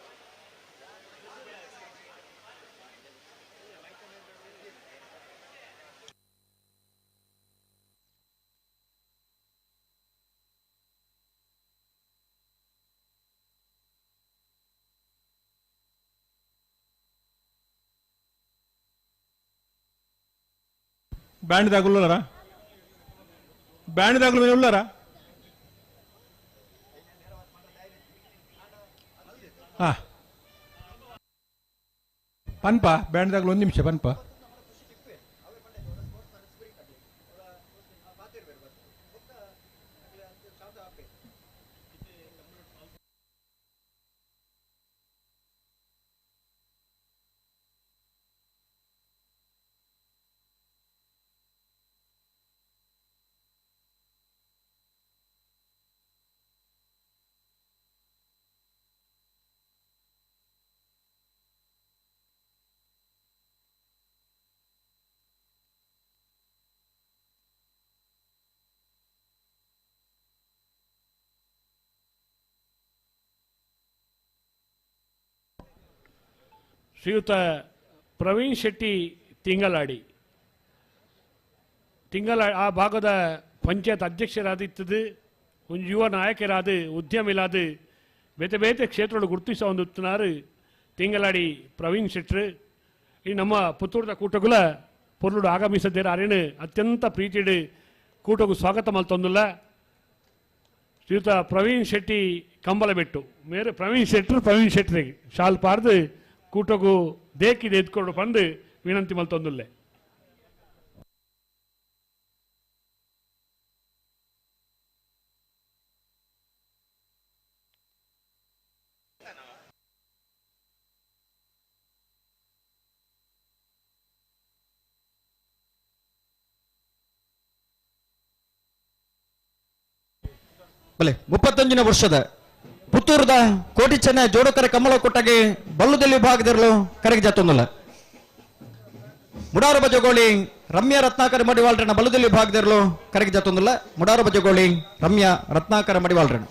ಬ್ಯಾಂಡ್ದಾಗಲು ಉಳ್ಳಾರ ಪನ್ಪ ಬ್ಯಾಂಡ್ದಾಗಲು 1 ನಿಮಿಷ ಪನ್ಪ ಶ್ರೀಯುತ ಪ್ರವೀಣ್ ಶೆಟ್ಟಿ ತಿಂಗಳಾಡಿ ಆ ಭಾಗದ ಪಂಚಾಯತ್ ಅಧ್ಯಕ್ಷರಾದಿತ್ತದು ಒಂದು ಯುವ ನಾಯಕರಾದ ಉದ್ಯಮಿಲಾದ ಬೇತೆ ಬೇತೆ ಕ್ಷೇತ್ರಗಳು ಗುರುತಿಸ ಹೊಂದುತ್ತಿನಾರು ತಿಂಗಳಾಡಿ ಪ್ರವೀಣ್ ಶೆಟ್ರು ಈ ನಮ್ಮ ಪುತ್ತೂರದ ಕೂಟಗುಲ ಪೊರ್ಲುಡು ಆಗಮಿಸಿದ್ದೇನೆ ಅರೇನು ಅತ್ಯಂತ ಪ್ರೀತಿಡು ಕೂಟಗೂ ಸ್ವಾಗತ ಮಲ್ತೊಂದಿಲ್ಲ ಶ್ರೀಯುತ ಪ್ರವೀಣ್ ಶೆಟ್ಟಿ ಕಂಬಲಬೆಟ್ಟು ಮೇರೆ ಪ್ರವೀಣ್ ಶೆಟ್ರಿಗೆ ಶಾಲ್ ಪಾರ್ದು ಕೂಟಗೂ ದೇಕಿದೆ ಎದ್ಕೊಂಡು ಬಂದು ವಿನಂತಿ ಮಲ್ತೊಂದಿಲ್ಲೆ ಬಲೆ 35ನೇ ವರ್ಷದ ಪುತ್ತೂರದ ಕೋಟಿ ಚೆನ್ನೈ ಜೋಡಕರ ಕಮಲ ಕೊಟ್ಟಗೆ ಬಲ್ಲುದಲ್ಲಿ ವಿಭಾಗದಿರಲು ಕರೆಗೆ ಜಾತೊಂದಲ್ಲ ಮುಡಾರು ಬಜಗೋಳಿ ರಮ್ಯಾ ರತ್ನಾಕರ ಮಡಿವಾಳ್ರನ ಬಲ್ಲುದಲ್ಲಿ ವಿಭಾಗದಿರಲು ಕರೆಗೆ ಜಾತೊಂದಲ್ಲ ಮುಡಾರು ಬಜಗೋಳಿ ರಮ್ಯಾ ರತ್ನಾಕರ ಮಡಿವಾಳ್ರನ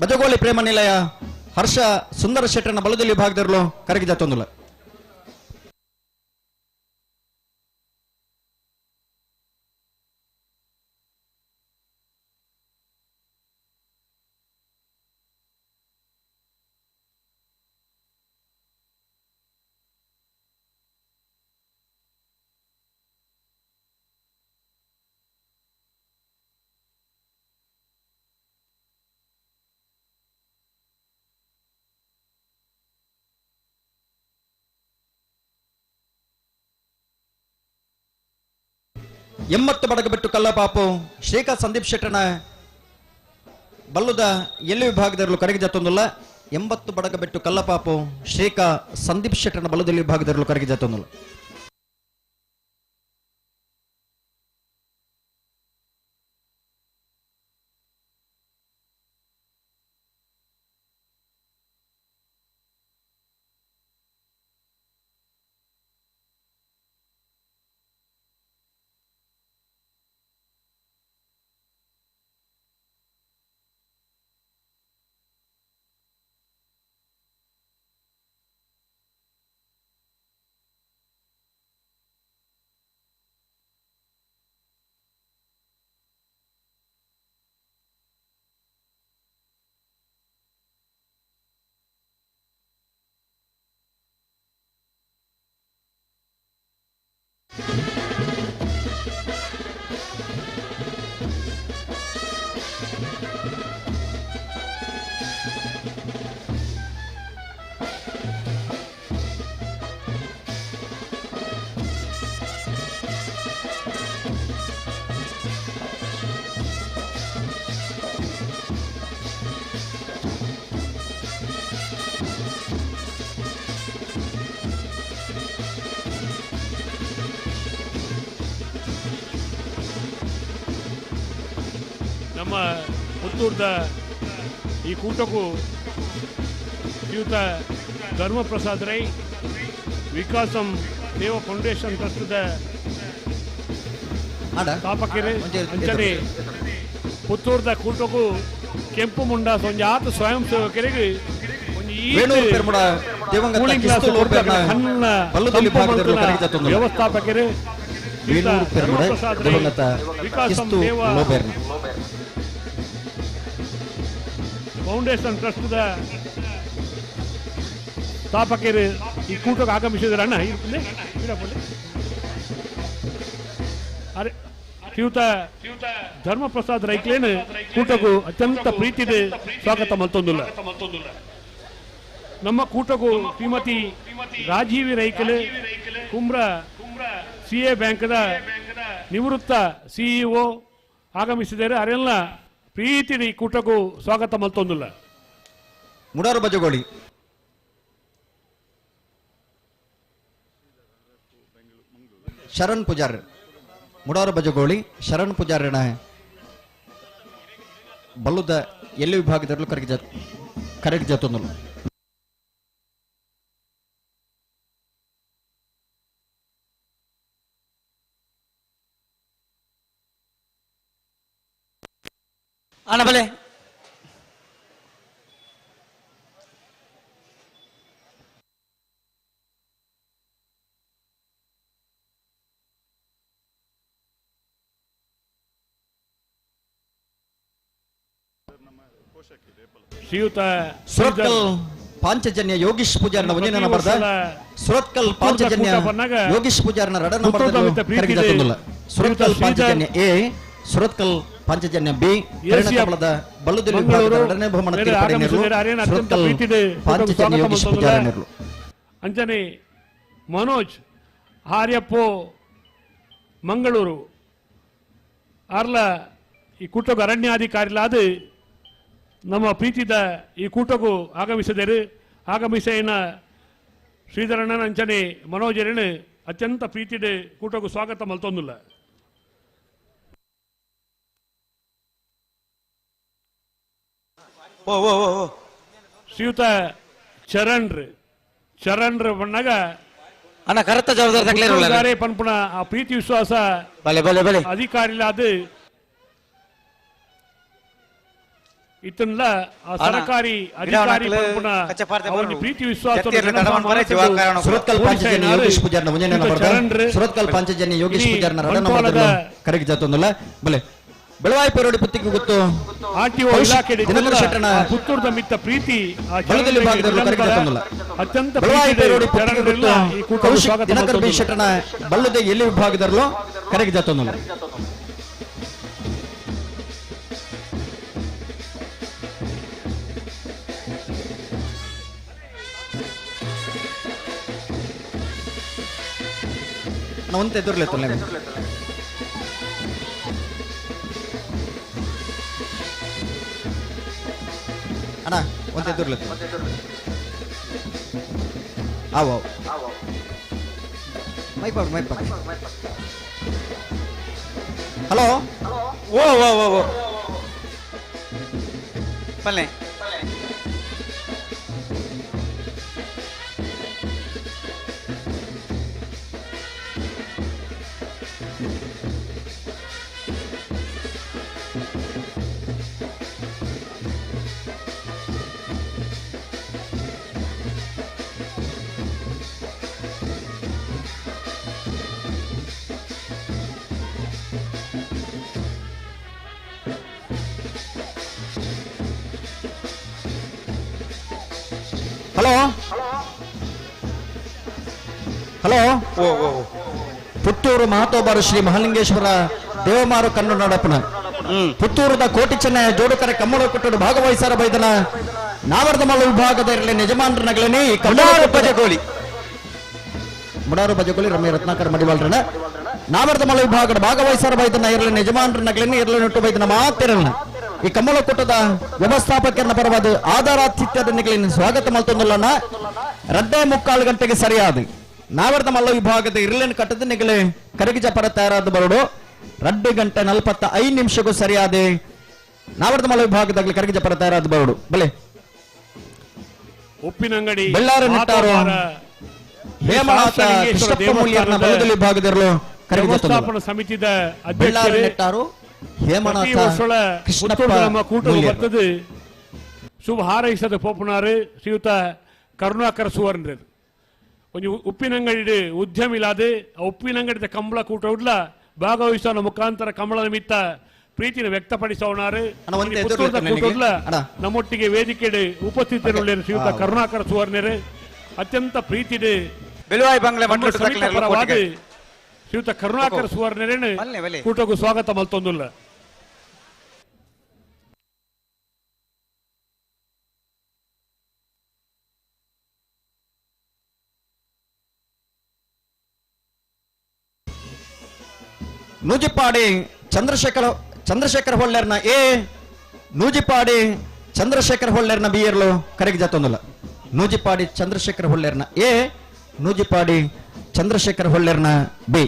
ಬಜಗೋಳಿ ಪ್ರೇಮ ನಿಲಯ ಹರ್ಷ ಸುಂದರ ಶೆಟ್ಟರನ ಬಲದಲ್ಲಿ ವಿಭಾಗದಲ್ಲೂ ಕರೆಗೆ ಜಾತೊಂದಿಲ್ಲ ಎಂಬತ್ತು ಬಡಗಬಿಟ್ಟು ಕಲ್ಲಪಾಪು ಶ್ರೀಕಾಂತ್ ಸಂದೀಪ್ ಶೆಟ್ಟರನ ಬಲ್ಲುದ ಎಲ್ಲಿ ವಿಭಾಗದಲ್ಲೂ ಕರೆಗೆ ಜಾತೊಂದಿಲ್ಲ 80 ಬಡಗಬಿಟ್ಟು ಕಲ್ಲಪಾಪು ಶ್ರೀಕಾಂತ್ ಸಂದೀಪ್ ಶೆಟ್ಟರನ ಬಲ್ಲುದಲ್ಲಿ ವಿಭಾಗದಲ್ಲೂ ಕರೆಗೆ ಜಾತೊಂದಿಲ್ಲ ನಮ್ಮ ಪುತ್ತೂರದ ಈ ಕೂಟಕ್ಕೂ ಶ್ರೀಯುತ ಧರ್ಮಪ್ರಸಾದ್ ರೈ ವಿಕಾಸಂ ಸೇವಾ ಫೌಂಡೇಶನ್ ಟ್ರಸ್ಟ್ದ ಸ್ಥಾಪಕರು ಅಂಚನೆ ಪುತ್ತೂರದ ಕೂಟಕ್ಕೂ ಕೆಂಪು ಮುಂಡ ಸಂಜಾತ ಸ್ವಯಂ ಸೇವಕರಿಗೆ ವ್ಯವಸ್ಥಾಪಕರು ವಿಕಾಸಂ ಸೇವಾ ಫೌಂಡೇಶನ್ ಟ್ರಸ್ಟ್ ಸ್ಥಾಪಕರು ಈ ಕೂಟಕ್ಕೆ ಆಗಮಿಸಿದ್ರ ಅಣ್ಣ ಶ್ರೀಯುತ ಧರ್ಮಪ್ರಸಾದ್ ರೈಕ್ಲೇನು ಕೂಟಕ್ಕೂ ಅತ್ಯಂತ ಪ್ರೀತಿದೆ ಸ್ವಾಗತ ಮಲ್ತೊಂದಿಲ್ಲ ನಮ್ಮ ಕೂಟಕ್ಕೂ ಶ್ರೀಮತಿ ರಾಜೀವಿ ರೈಕಲ್ ಕುಮ್ರ ಸಿಎ ಬ್ಯಾಂಕ್ದ ನಿವೃತ್ತ ಸಿಇಒ ಆಗಮಿಸಿದ್ದಾರೆ ಅವರೆಲ್ಲ ಪ್ರೀತಿಡಿ ಕೂಟಕ್ಕೂ ಸ್ವಾಗತ ಮಲ್ತೊಂದಿಲ್ಲ ಮುಡಾರು ಬಜಗೋಳಿ ಶರಣ್ ಪೂಜಾರ್ ಮುಡಾರು ಬಜಗೋಳಿ ಶರಣ್ ಪೂಜಾರನ ಬಲ್ಲುದ ಎಲ್ಲಿ ವಿಭಾಗದಲ್ಲೂ ಕರೆಗೆ ಜತೊಂದು ಅಣ್ಣ ಬಲೆ ಶ್ರೀಯುತ ಸುರತ್ಕಲ್ ಪಾಂಚಜನ್ಯ ಯೋಗೀಶ್ ಪೂಜಾರನ ಒಂದನೇ ನಂಬರ್ದ ಸುರತ್ಕಲ್ ಪಾಂಚಜನ್ಯ ಯೋಗೀಶ್ ಪೂಜಾರನ ಎರಡನೇ ನಂಬರ್ದ ಕರೆಗೆ ಜತೊಂದುಲ್ಲ ಸುರತ್ಕಲ್ ಪಾಂಚಜನ್ಯ ಎ ಸುರತ್ಕಲ್ ಪಾಂಚಜನ್ಯ ಬಿ ಕರ್ನಾಟಕದ ಬಲ್ಲುದಲ್ಲಿ ವಿಭಾಗದ ಎರಡನೇ ಬಹುಮಾನ ಸುರತ್ಕಲ್ ಪಾಂಚಜನ್ಯ ಯೋಗೀಶ್ ಪೂಜಾರನಿರಲು ಅಂಚನೆ ಮನೋಜ್ ಹಾರ್ಯಪ್ಪೋ ಮಂಗಳೂರು ಆರ್ಲ ಈ ಕೂಟಗ ಅರಣ್ಯಾಧಿಕಾರಿಲಾದ ನಮ್ಮ ಪ್ರೀತಿದ ಈ ಕೂಟಗೂ ಆಗಮಿಸೇನ ಶ್ರೀಧರಣ್ಣನ ಅಂಚನೆ ಮನೋಜರಣ ಅತ್ಯಂತ ಪ್ರೀತಿದ ಕೂಟಗೂ ಸ್ವಾಗತ ಮಲ್ತೊಂದುಲ್ಲ ಶ್ರೀಯುತ ಚರಣ್ರ ಬಣ್ಣಗ ಅಣ್ಣ ಕರೆಕ್ಟ್ ಜವಾಬ್ದಾರಿ ಪನ್ಪುಣ ಆ ಪ್ರೀತಿ ವಿಶ್ವಾಸ ಅಧಿಕಾರಿಲಾದ ಇತ್ತನ್ಲ ಆ ಸರ್ಕಾರಿ ಅಧಿಕಾರಿ ಪನ್ಪುಣ ಅವನ ಪ್ರೀತಿ ವಿಶ್ವಾಸ ಸುರತ್ಕಲ್ ಪಾಂಚಜನ್ಯ ಯೋಗೀಶ್ ಪೂಜಾರನ ಒಂದನೇ ನಂಬರ್ದ ಸುರತ್ಕಲ್ ಪಾಂಚಜನ್ಯ ಯೋಗೀಶ್ ಪೂಜಾರನ ಎರಡನೇ ನಂಬರ್ದ ಕರೆಗೆ ಜತೊಂದುಲ್ಲ ಬಲೆ ಬೆಳವಾಯಿ ಪೇರೋಡಿ ಪುತ್ತಿಗೆ ಗೊತ್ತು ಆರ್ಟಿಒ ಇಲಾಖೆ ಪುತ್ತೂರದ ಮಿತ್ತ ಪ್ರೀತಿ ಅತ್ಯಂತ ದಿನಕರ್ ಬಿ ಶೆಟ್ಟನ ಬಲ್ಲದೆ ಎಲ್ಲಿ ವಿಭಾಗದಲ್ಲೂ ಕರೆಗೆ ಜತೊಂದುಲ್ಲ ಒಂದ್ ಎದುರ್ಲೆತ್ತು ಅಣ್ಣ ಒಂದ್ ಎದುರ್ಲೆತ್ತು ಆವ್ ಮೈಕ್ ಹಲೋ ಓ ಓ ಓ ಓ ಬಲ್ಲೆ ಹಲೋ ಹಲೋ ಪುತ್ತೂರು ಮಹತೋಬಾರು ಶ್ರೀ ಮಹಾಲಿಂಗೇಶ್ವರ ದೇವಮಾರು ಕನ್ನಡಪ್ಪನ ಪುತ್ತೂರದ ಕೋಟಿ ಚೆನ್ನಯ ಜೋಡುಕರೆ ಕಮ್ಮಳ ಕೊಟ್ಟಡು ಭಾಗವಹಿಸಾರ ಬೈದನ ನಾವರ್ದ ಮಲ್ಲ ವಿಭಾಗದ ಇರಲಿ ಯಜಮಾನರ ನಗಲನೇ ಈ ಬಜಗೋಳಿ ಮುಡಾರು ಬಜಗೋಳಿ ರಮ್ಯ ರತ್ನಾಕರ್ ಮಡಿವಾಳ್ರನ ನಾವರ್ದ ಮಲ್ಲ ವಿಭಾಗದ ಭಾಗವಹಿಸಾರ ಬೈದನ ಇರಲಿ ಯಜಮಾನರ ನಗಲನೇ ಇರಲಿ ನಟ್ಟು ಬೈದನ ಮಾತಿರಲ್ಲ ಈ ಕಮ್ಮಳ ಕೊಟ್ಟದ ವ್ಯವಸ್ಥಾಪಕರನ್ನ ಪರವಾದ ಆಧಾರಾತಿಥ್ಯದ ನಿಗಲಿನ ಸ್ವಾಗತ ಮಲ್ತೊಂದಲ್ಲನ ರಡ್ಡೆ 3:15 ಗಂಟೆಗೆ ಸರಿಯಾದ ನಾವರ್ದ ಮಲ್ಲ ವಿಭಾಗದ ಇರ್ಲಿನ ಕಟ್ಟದ ನಿಗಲೆ ಕರಗಿಜ ಪರ ತಯಾರಾದ ಬರಡು 2:45 ಸರಿಯಾದ ನಾವರ್ದ ಮಲ್ಲ ವಿಭಾಗದಾಗಲಿ ಕರಗಿಜ ಪರ ತಯಾರಾದ ಬರಡು ಬಲೆ ಉಪ್ಪಿನಂಗಡಿ ಬೆಳ್ಳಾರ ನಿಟ್ಟಾರು ಹೇಮನಾಥ ಕೃಷ್ಣಪ್ಪ ಮೂಲ್ಯರ್ನ ಬಲದಲ್ಲಿ ವಿಭಾಗದರಲು ಕರಗಿಜ ಸಮಿತಿದ ಬೆಳ್ಳಾರ ನಿಟ್ಟಾರು ಬರ್ತದೆ ಶುಭ ಹಾರೈಸದ ಪೋಪುನಾರು ಶ್ರೀಯುತ ಕರುಣಾಕರ ಸುವರ್ಣರು ಒಂದು ಉಪ್ಪಿನಂಗಡಿ ಉದ್ಯಮಿಲಾದ ಉಪ್ಪಿನಂಗಡಿದ ಕಂಬಳ ಕೂಟ ಉಡ್ಲ ಭಾಗವಹಿಸುವ ಮುಖಾಂತರ ಕಂಬಳ ನಿಮಿತ್ತ ಪ್ರೀತಿನ ವ್ಯಕ್ತಪಡಿಸೋಣಾರು ನಮ್ಮೊಟ್ಟಿಗೆ ವೇದಿಕೆ ಉಪಸ್ಥಿತರುಳ್ಳ ಶ್ರೀಯುತ ಕರುಣಾಕರ ಸುವರ್ಣರು ಅತ್ಯಂತ ಪ್ರೀತಿಡು ಪರವಾದ ಶ್ರೀಯುತ ಕರುಣಾಕರ ಸುವರ್ಣರೇನು ಕೂಟಗೂ ಸ್ವಾಗತ ಮಲ್ತೊಂದುಲ್ಲ ನೂಜಿಪಾಡಿ ಚಂದ್ರಶೇಖರ ಹೊಳ್ಳೆರ್ನ ಎ ನೂಜಿಪಾಡಿ ಚಂದ್ರಶೇಖರ್ ಹೊಳ್ಳೆರ್ನ ಬಿ ಇರ್ಲು ಕರೆಗೆ ಜತ್ತೊಂದಲ್ಲ. ನೂಜಿಪಾಡಿ ಚಂದ್ರಶೇಖರ್ ಹೊಳ್ಳೆರ್ನ ಎ, ನೂಜಿಪಾಡಿ ಚಂದ್ರಶೇಖರ್ ಹೊಳ್ಳೆರ್ನ ಬಿ.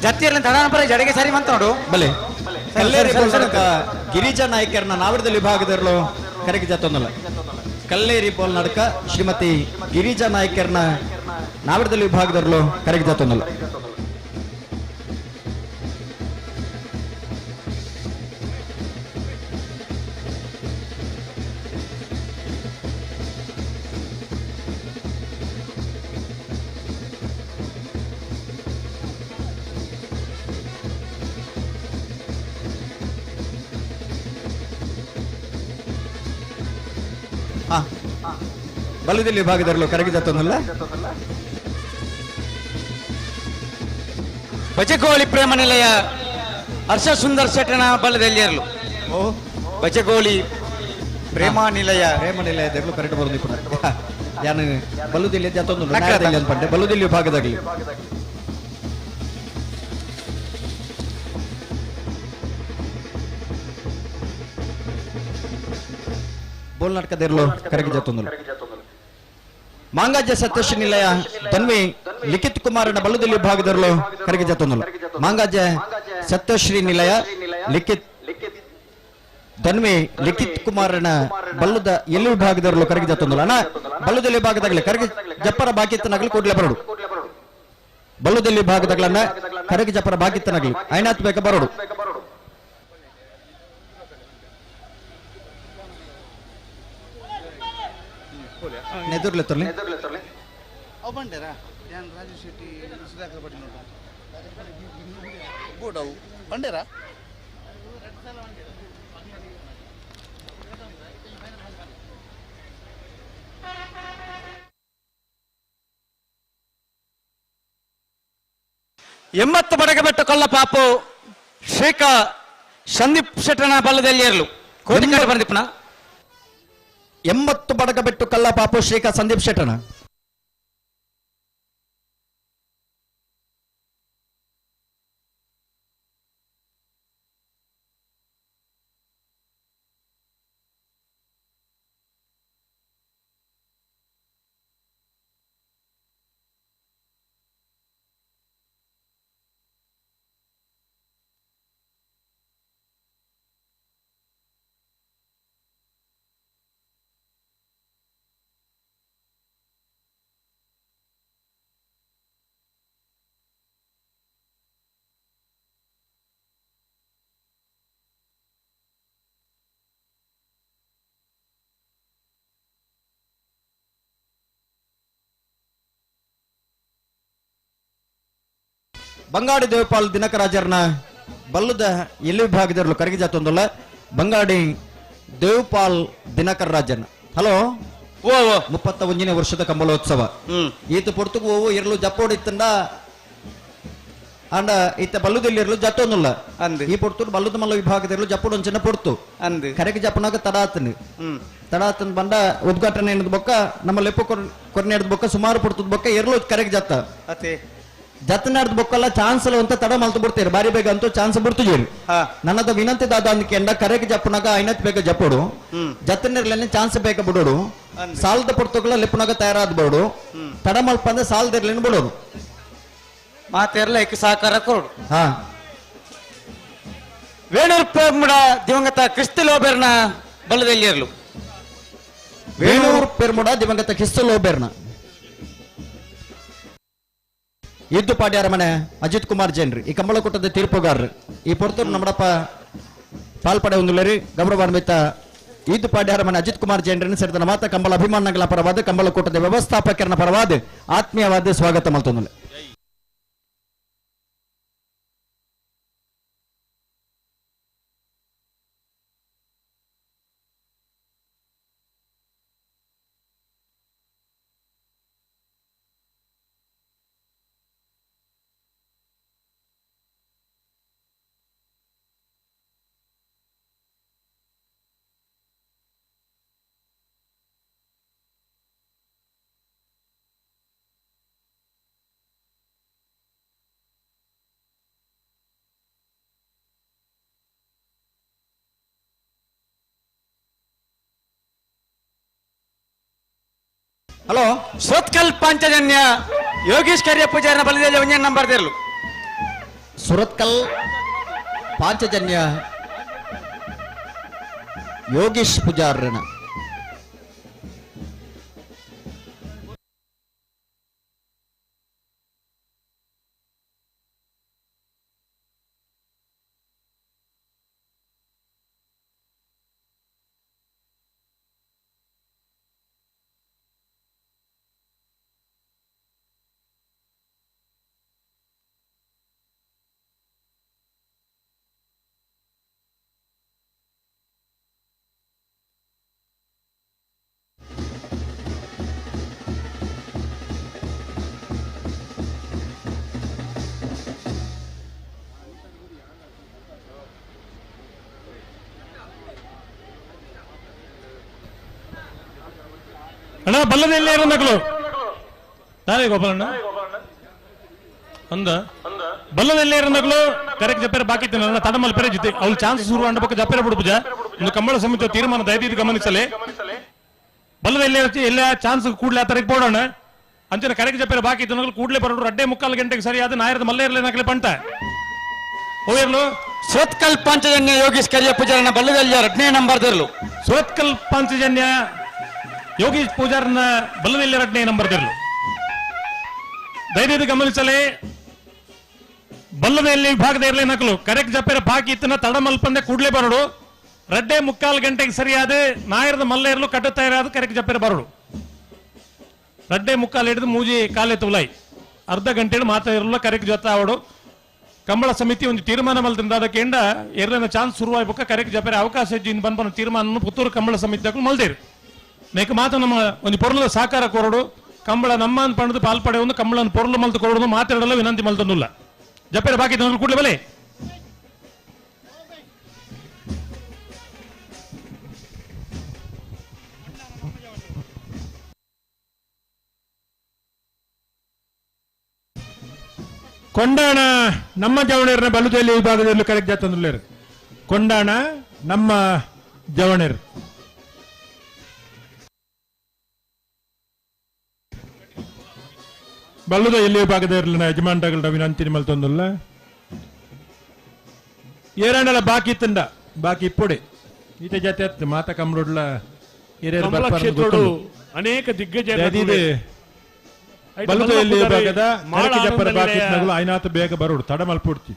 ಜತ್ತಿಯರ್ಲಿ ತಡಾನಪರ ಜಡೆಗೆ ಸರಿ ಮಂತ ನೋಡು ಬಲೆ ಕಲ್ಲೇರಿ ಬೋಲ್ನಡ್ಕ ಗಿರಿಜಾ ನಾಯ್ಕರ್ನ ನಾವಿಡದ ವಿಭಾಗದರ್ಲು ಕರೆಗೆ ಜತ್ತೊಂದಲ್ಲ. ಕಲ್ಲೇರಿ ಬೋಲ್ ನಡ್ಕ ಶ್ರೀಮತಿ ಗಿರಿಜಾ ನಾಯ್ಕರ್ನ ನಾವಿಡದ ವಿಭಾಗದರ್ಲು ಕರೆಗೆ ಜತ್ತೊಂದಲ್ಲ. ಬಲದಲ್ಲಿ ವಿಭಾಗದಲ್ಲೂ ಕರಗಿ ಜತ್ತೊಂದಲ್ಲ. ಬಚಗೋಳಿ ಪ್ರೇಮ ನಿಲಯ ಹರ್ಷ ಸುಂದರ್ ಶೆಟ್ಟನ ಬಲದಲ್ಲಿ ಇರಲು. ಬಚಗೋಳಿ ಪ್ರೇಮ ನಿಲಯ ದೆರ್ಲು ಕರೆಕ್ಟ್ ಬರೋದು ಕೂಡ ಯಾನು ಬಲುದಿಲ್ಲಿ ಜತ್ತೊಂದು ಅನ್ಪಂಡೆ ಬಲುದಿಲ್ಲಿ ವಿಭಾಗದಾಗಲಿ ಬೋಲ್ ನಾಟಕದೆರ್ಲು ಕರಗಿ ಜತ್ತೊಂದು. ಮಾಂಗಾಜ್ಯ ಸತ್ಯಶ್ರೀ ನಿಲಯ ತನ್ವಿ ಲಿಖಿತ್ ಕುಮಾರನ ಬಲ್ಲದಲ್ಲಿ ವಿಭಾಗದರ್ಲು ಕರಗಿ ಜತ್ತೊಂದಲ್ಲ. ಮಾಂಗಾಜ್ಯ ಸತ್ಯಶ್ರೀ ನಿಲಯ ಲಿಖಿತ್ ತನ್ವಿ ಲಿಖಿತ್ ಕುಮಾರನ ಬಲ್ಲದ ಎಲ್ಲಿ ವಿಭಾಗದರ್ಲು ಕರಗಿ ಜತ್ತೊಂದಲ್ಲ. ಅಣ್ಣ ಬಲ್ಲದಲ್ಲಿ ವಿಭಾಗದಾಗಲಿ ಕರಗಿ ಜಪ್ಪರ ಬಾಕಿತ್ತನಾಗಲಿ ಕೂಡ್ಲೆ ಬರೋಡು. ಬಲ್ಲದಲ್ಲಿ ವಿಭಾಗದಾಗಲನ್ನ ಕರಗಿ ಜಪ್ಪರ ಬಾಕಿತ್ತನಾಗಲಿ ಐನಾತ್ ಬೇಕ ಬರೋಡು. ನೆದುರ್ಲೆತ್ತರ್ಲಿ ಅವು ಬಂಡೇರಾ ಯಾನ್ ರಾಜು ಶೆಟ್ಟಿ ಸುಧಾಕರ್ ಪಾಟೀಲ್ ನೋಡು ಬೋರ್ಡ್ ಅವು ಬಂಡೇರಾ ಎಂಬತ್ತು ಬಡಗಬೆಟ್ಟು ಕೊಲ್ಲಪಾಪು ಶ್ರೀಕ ಸಂದೀಪ್ ಶೆಟ್ಟನ ಬಲ್ಲದಲ್ಲಿ ಇರಲು ಕೋಟಿಕಾರಿ ಬಂದಿಪ್ಪನ 80 ಬಡಗಬೆಟ್ಟು ಕಲ್ಲ ಪಾಪು ಶ್ರೀಕ ಸಂದೀಪ್ ಶೆಟ್ಟನ ಬಂಗಾಡಿ ದೇವಪಾಲ್ ದಿನಕರಾಜರ್ನ ಬಲ್ಲದ ಎಲ್ಲಿ ವಿಭಾಗದಲ್ಲೂ ಕರಗಿ ಜಾತೊಂದಲ್ಲ. ಬಂಗಾಡಿ ದೇವಪಾಲ್ ದಿನಕರ್ ರಾಜನ್ ಹಲೋ 31ನೇ ವರ್ಷದ ಕಂಬಳೋತ್ಸವ ಈತ ಪೊರ್ತುಕು ಹೋವು ಇರಲು ಜಪ್ಪೋಡಿತ್ತಂಡ ಅಂಡ ಈತ ಬಲ್ಲುದಲ್ಲಿ ಇರಲು ಜತ್ತೊಂದಲ್ಲ ಈ ಪೊರ್ತುಡು ಬಲ್ಲುದ ಮಲ್ಲ ವಿಭಾಗದಲ್ಲೂ ಜಪ್ಪೋಡು ಒಂಚನ ಪೊರ್ತು ಕರಗಿ ಜಪ್ಪನಾಗ ತಡಾತನ್ ಬಂಡ ಉದ್ಘಾಟನೆ ಎನ್ನದ ಬೊಕ್ಕ ನಮ್ಮ ಲೆಪ್ಪು ಕೊರ್ನೆ ಬೊಕ್ಕ ಸುಮಾರು ಪೊರ್ತದ ಬೊಕ್ಕ ಇರಲು ಕರಗಿ ಜತ್ತ ಜತ್ತನಾಡ್ದ ಬೊಕ್ಕಲ್ಲ ಚಾನ್ಸ್ ಅಂತ ತಡ ಮಲ್ತು ಬಿಡ್ತೀರಿ ಬಾರಿ ಬೇಗ ಅಂತೂ ಚಾನ್ಸ್ ಬಿಡ್ತೀರಿ. ನನ್ನದ ವಿನಂತಿ ದಾದ ಅಂದ್ಕೆಂಡ ಕರೆಗೆ ಜಪ್ಪನಾಗ ಐನತ್ ಬೇಗ ಜಪ್ಪೋಡು ಜತ್ತನಿರ್ಲೇನೆ ಚಾನ್ಸ್ ಬೇಗ ಬಿಡೋಡು ಸಾಲದ ಪುರ್ತಗಳ ಲೆಪ್ಪನಾಗ ತಯಾರಾದ ಬೋಡು ತಡ ಮಲ್ಪ ಅಂದ್ರೆ ಸಾಲದಿರ್ಲೇನೆ ಬಿಡೋದು ಮಾತೆರ್ಲ ಏಕ ಸಹಕಾರ ಕೊಡು. ವೇಣೂರ್ ಪೆರ್ಮುಡ ದಿವಂಗತ ಕ್ರಿಸ್ತಲೋಬೆರ್ನ ಬಲದಲ್ಲಿ ಇರಲು. ವೇಣೂರ್ ಪೆರ್ಮುಡ ದಿವಂಗತ ಕ್ರಿಸ್ತಲೋಬೆರ್ನ ಇದ್ದು ಪಾಡ್ಯಾರ ಮನೆ ಅಜಿತ್ ಕುಮಾರ್ ಜೈನ್ರಿ ಈ ಕಂಬಳಕೂಟದ ತೀರ್ಪುಗಾರರು ಈ ಪೊರ್ತೂರು ನಮ್ಮಡಪ್ಪ ಪಾಲ್ಪಡೆ ಹೊಂದಿಲ್ಲರಿ ಗೌರವಾನ್ವಿತ ಇದ್ದು ಪಾಡ್ಯಾರ ಮನೆ ಅಜಿತ್ ಕುಮಾರ್ ಜೈನ್ರನ್ನು ಸೇರಿದ ಮಾತ ಕಂಬಳ ಅಭಿಮಾನಗಳ ಪರವಾದ ಕಂಬಳಕೂಟದ ವ್ಯವಸ್ಥಾಪಕರನ ಪರವಾದ ಆತ್ಮೀಯವಾದ ಸ್ವಾಗತ ಮಲ್ತೊಂದಿಲ್ಲ. ಹಲೋ ಸೋತ್ಕಲ್ ಪಾಂಚಜನ್ಯ ಯೋಗೀಶ್ ಕರಿಯ ಪೂಜಾರನ ಬಲದಲ್ಲಿ ಒಂಜೆ ನಂಬರ್ ತೆರಲು ಸುರತ್ಕಲ್ ಪಾಂಚಜನ್ಯ ಯೋಗೀಶ್ ಪೂಜಾರನ ಅಣ್ಣ ಬಲ್ಲದಲ್ಲಿ ಇರೋ ನಕಲು ನಾಳೆ ಗೋಪಾಲಣ್ಣ ಅಂದ ಬಲ್ಲದಲ್ಲಿ ಇರೋ ನಕಲು ಕರೆಕ್ಟ್ ಜಪ್ಪೇರ ಬಾಕಿ ನನ್ನ ತಡಮಲ್ ಪೇರೆ ಜೊತೆ ಅವ್ಳು ಚಾನ್ಸ್ ಶುರು ಅಂಡಬೇಕು ಜಪ್ಪೇರ ಬಿಡುಪುಜ ಒಂದು ಕಂಬಳ ಸಮಿತಿ ತೀರ್ಮಾನ ದಯವಿಟ್ಟು ಗಮನಿಸಲಿ ಬಲ್ಲದಲ್ಲಿ ಎಲ್ಲ ಚಾನ್ಸ್ ಕೂಡಲೇ ಆ ತರಕ್ಕೆ ಬೋಡೋಣ ಅಂಚನ ಕರೆಕ್ಟ್ ಜಪ್ಪೇರ ಬಾಕಿ ಇತ್ತು ನಕಲು ಕೂಡಲೇ ಬರೋಡು 2:45 ಗಂಟೆಗೆ ಸರಿಯಾದ ನಾಯರದ ಮಲ್ಲೇ ಇರಲಿ ನಕಲೆ ಪಂಟ ಹೋಗಿರ್ಲು ಸೋತ್ಕಲ್ ಪಾಂಚಜನ್ಯ ಯೋಗೀಶ್ ಕರಿಯ ಪೂಜಾರನ ಬಲ್ಲದಲ್ಲಿ 2ನೇ ನಂಬರ್ ತೆರಲು ಸೋತ್ಕಲ್ ಪಾಂಚಜನ್ಯ ಯೋಗೀಶ್ ಪೂಜಾರನ ಬಲ್ಲದಲ್ಲಿ 2ನೇ ನಂಬರ್ ತೆರಲು ದಯವಿಟ್ಟು ಗಮನಿಸಲೇ ಬಲ್ಲದಲ್ಲಿ ಭಾಗದ ಇರಲಿ ನಕಲು ಕರೆಕ್ಟ್ ಜಪ್ಪೇರ ಬಾಕಿ ಇತ್ತನ ತಡ ಮಲ್ಪಂದೆ ಕೂಡಲೇ ಬರೋಡು 2:45 ಗಂಟೆಗೆ ಸರಿಯಾದ ನಾಯರದ ಮಲ್ಲ ಇರಲು ಕಟ್ಟುತ್ತಾ ಇರೋದು ಕರೆಕ್ಟ್ ಜಪ್ಪೇರ ಬರೋಡು 2:45 ಹಿಡಿದು ಮೂಜಿ ಕಾಲೆ ತುಲಾಯಿ ಅರ್ಧ ಗಂಟೆ ಮಾತಾ ಇರಲ್ಲ ಕರೆಕ್ಟ್ ಜೊತೆ ಆವಡು ಕಂಬಳ ಸಮಿತಿ ಒಂದು ತೀರ್ಮಾನ ಮಲ್ದಿಂದ ಅದಕ್ಕೆ ಎಂಡ ಎರಡನೇ ಚಾನ್ಸ್ ಶುರುವಾಯ್ಬೇಕ ಕರೆಕ್ಟ್ ಜಪ್ಪೇರ ಅವಕಾಶ ಇದ್ದು ಬಂದ ತೀರ್ಮಾನ ಪುತ್ತೂರು ಕಂಬಳ ಸಮಿತಿ ಮಲ್ದೇರು ನೆಕ್ ಮಾತು ನಮ್ಮ ಒಂದು ಪೊರ್ಲ ಸಾಕಾರ ಕೊರಡು ಕಂಬಳ ನಮ್ಮ ಪಣದು ಪಾಲ್ಪಡೆ ಒಂದು ಕಂಬಳನ ಪೊರ್ಲು ಮಲ್ತು ಕೊರಡು ಮಾತಾಡಲು ವಿನಂತಿ ಮಲ್ತನ್ನುಲ್ಲ ಜಪ್ಪೇರ ಬಾಕಿ ಕೂಡಲೇ ಬಲೆ ಕೊಂಡಾಣ ನಮ್ಮ ಜವಣೇರನ ಬಲುದಲ್ಲಿ ವಿಭಾಗದಲ್ಲಿ ಕರೆಕ್ಟ್ ಜಾತಂದುಲ್ಲೇರು ಕೊಂಡಾಣ ನಮ್ಮ ಜವಣೇರು ಬಲ್ಲುದ ಎಲ್ಲಿ ವಿಭಾಗದ ಯಜಮಾನಗಳ ವಿನಂತಿ ಮಲ್ತೊಂದುಲ್ಲ ಏರಣ್ಣಲ ಬಾಕಿ ಇತ್ತಂಡ ಬಾಕಿ ಇಪ್ಪೊಡೆ ಈತ ಜಾತಿ ಮಾತ ಕಮ್ರೋಡ್ಲ ಅನೇಕ ದಿಗ್ಗಜ ಬಲ್ಲುದ ಎಲ್ಲಿ ವಿಭಾಗದ ಜಪ್ಪರ ಬಾಕಿ ಇತ್ತನಗಳು ಐನಾತು ಬೇಗ ಬರೋಡು ತಡ ಮಲ್ಪುಡ್ತಿ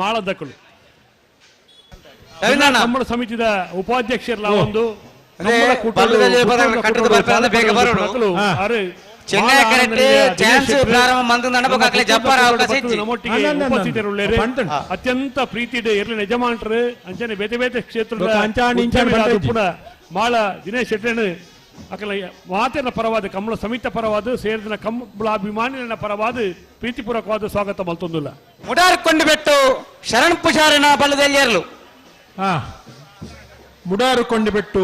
ಮಾಳದಕ್ಕಳು ಕಂಬಳ ಸಮಿತಿದ ಉಪಾಧ್ಯಕ್ಷರಲ್ಲ ಒಂದು ಅತ್ಯಂತ ಪ್ರೀತಿ ಇರ್ಲಿ ಯಜಮಾನರು ಅಂಚನೆ ಬೇತೆ ಬೇತೆ ಕ್ಷೇತ್ರದ ಮಾಳ ದಿನೇಶ್ ಶೆಟ್ಟೇನು ಅಕಲ ಮಾತಿನ ಪರವಾದ ಕಂಬಳ ಸಮಿತ ಪರವಾದ ಸೇರಿದ ಕಂಬಳ ಅಭಿಮಾನಿನ ಪರವಾದ ಪ್ರೀತಿಪೂರ್ವಕವಾದ ಸ್ವಾಗತ ಮಲ್ತೊಂದಿಲ್ಲ ಮುಡಾರ್ಕೊಂಡು ಬಿಟ್ಟು ಶರಣ್ ಪೂಜಾರನ ಬಲದಲ್ಲಿ ಇರಲು ಮುಡಾರುಕೊಂಡು ಬಿಟ್ಟು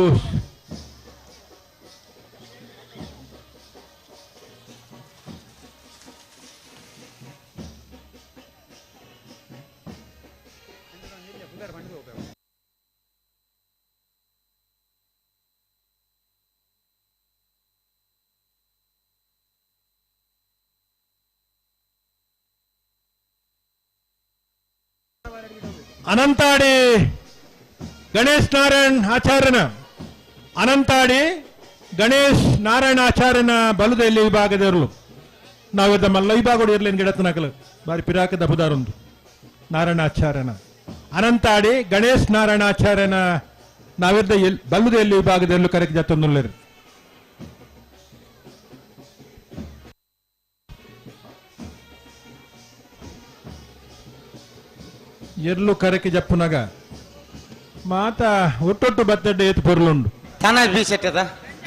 ಅನಂತಾಡಿ ಗಣೇಶ್ ನಾರಾಯಣ್ ಆಚಾರ್ಯನ ಅನಂತಾಡಿ ಗಣೇಶ್ ನಾರಾಯಣ ಆಚಾರ್ಯನ ಬಲದಲ್ಲಿ ವಿಭಾಗದವರು ನಾವಿದ್ದ ಮಲ್ಲ ವಿಭಾಗ ಇರ್ಲಿ ಗಿಡತನಕಲು ಬಾರಿ ಪಿರಾಕದ ಬುದಾರೊಂದು ನಾರಾಯಣಾಚಾರ್ಯನ ಅನಂತಾಡಿ ಗಣೇಶ್ ನಾರಾಯಣಾಚಾರ್ಯನ ನಾವಿದ್ದ ಬಲ್ಲುದಲ್ಲಿ ವಿಭಾಗದಲ್ಲೂ ಕರೆಕ್ಟ್ ಜತ್ತೊಂದುಲ್ಲೇರು ಎರ್ಲು ಕರೆಕೆ ಜಪ್ಪುನಗ ಮಾತ ಒಟ್ಟೊಟ್ಟು ಬತ್ತಡ್ಡೆ ಏತು ಪೊರ್ಲುಂಡು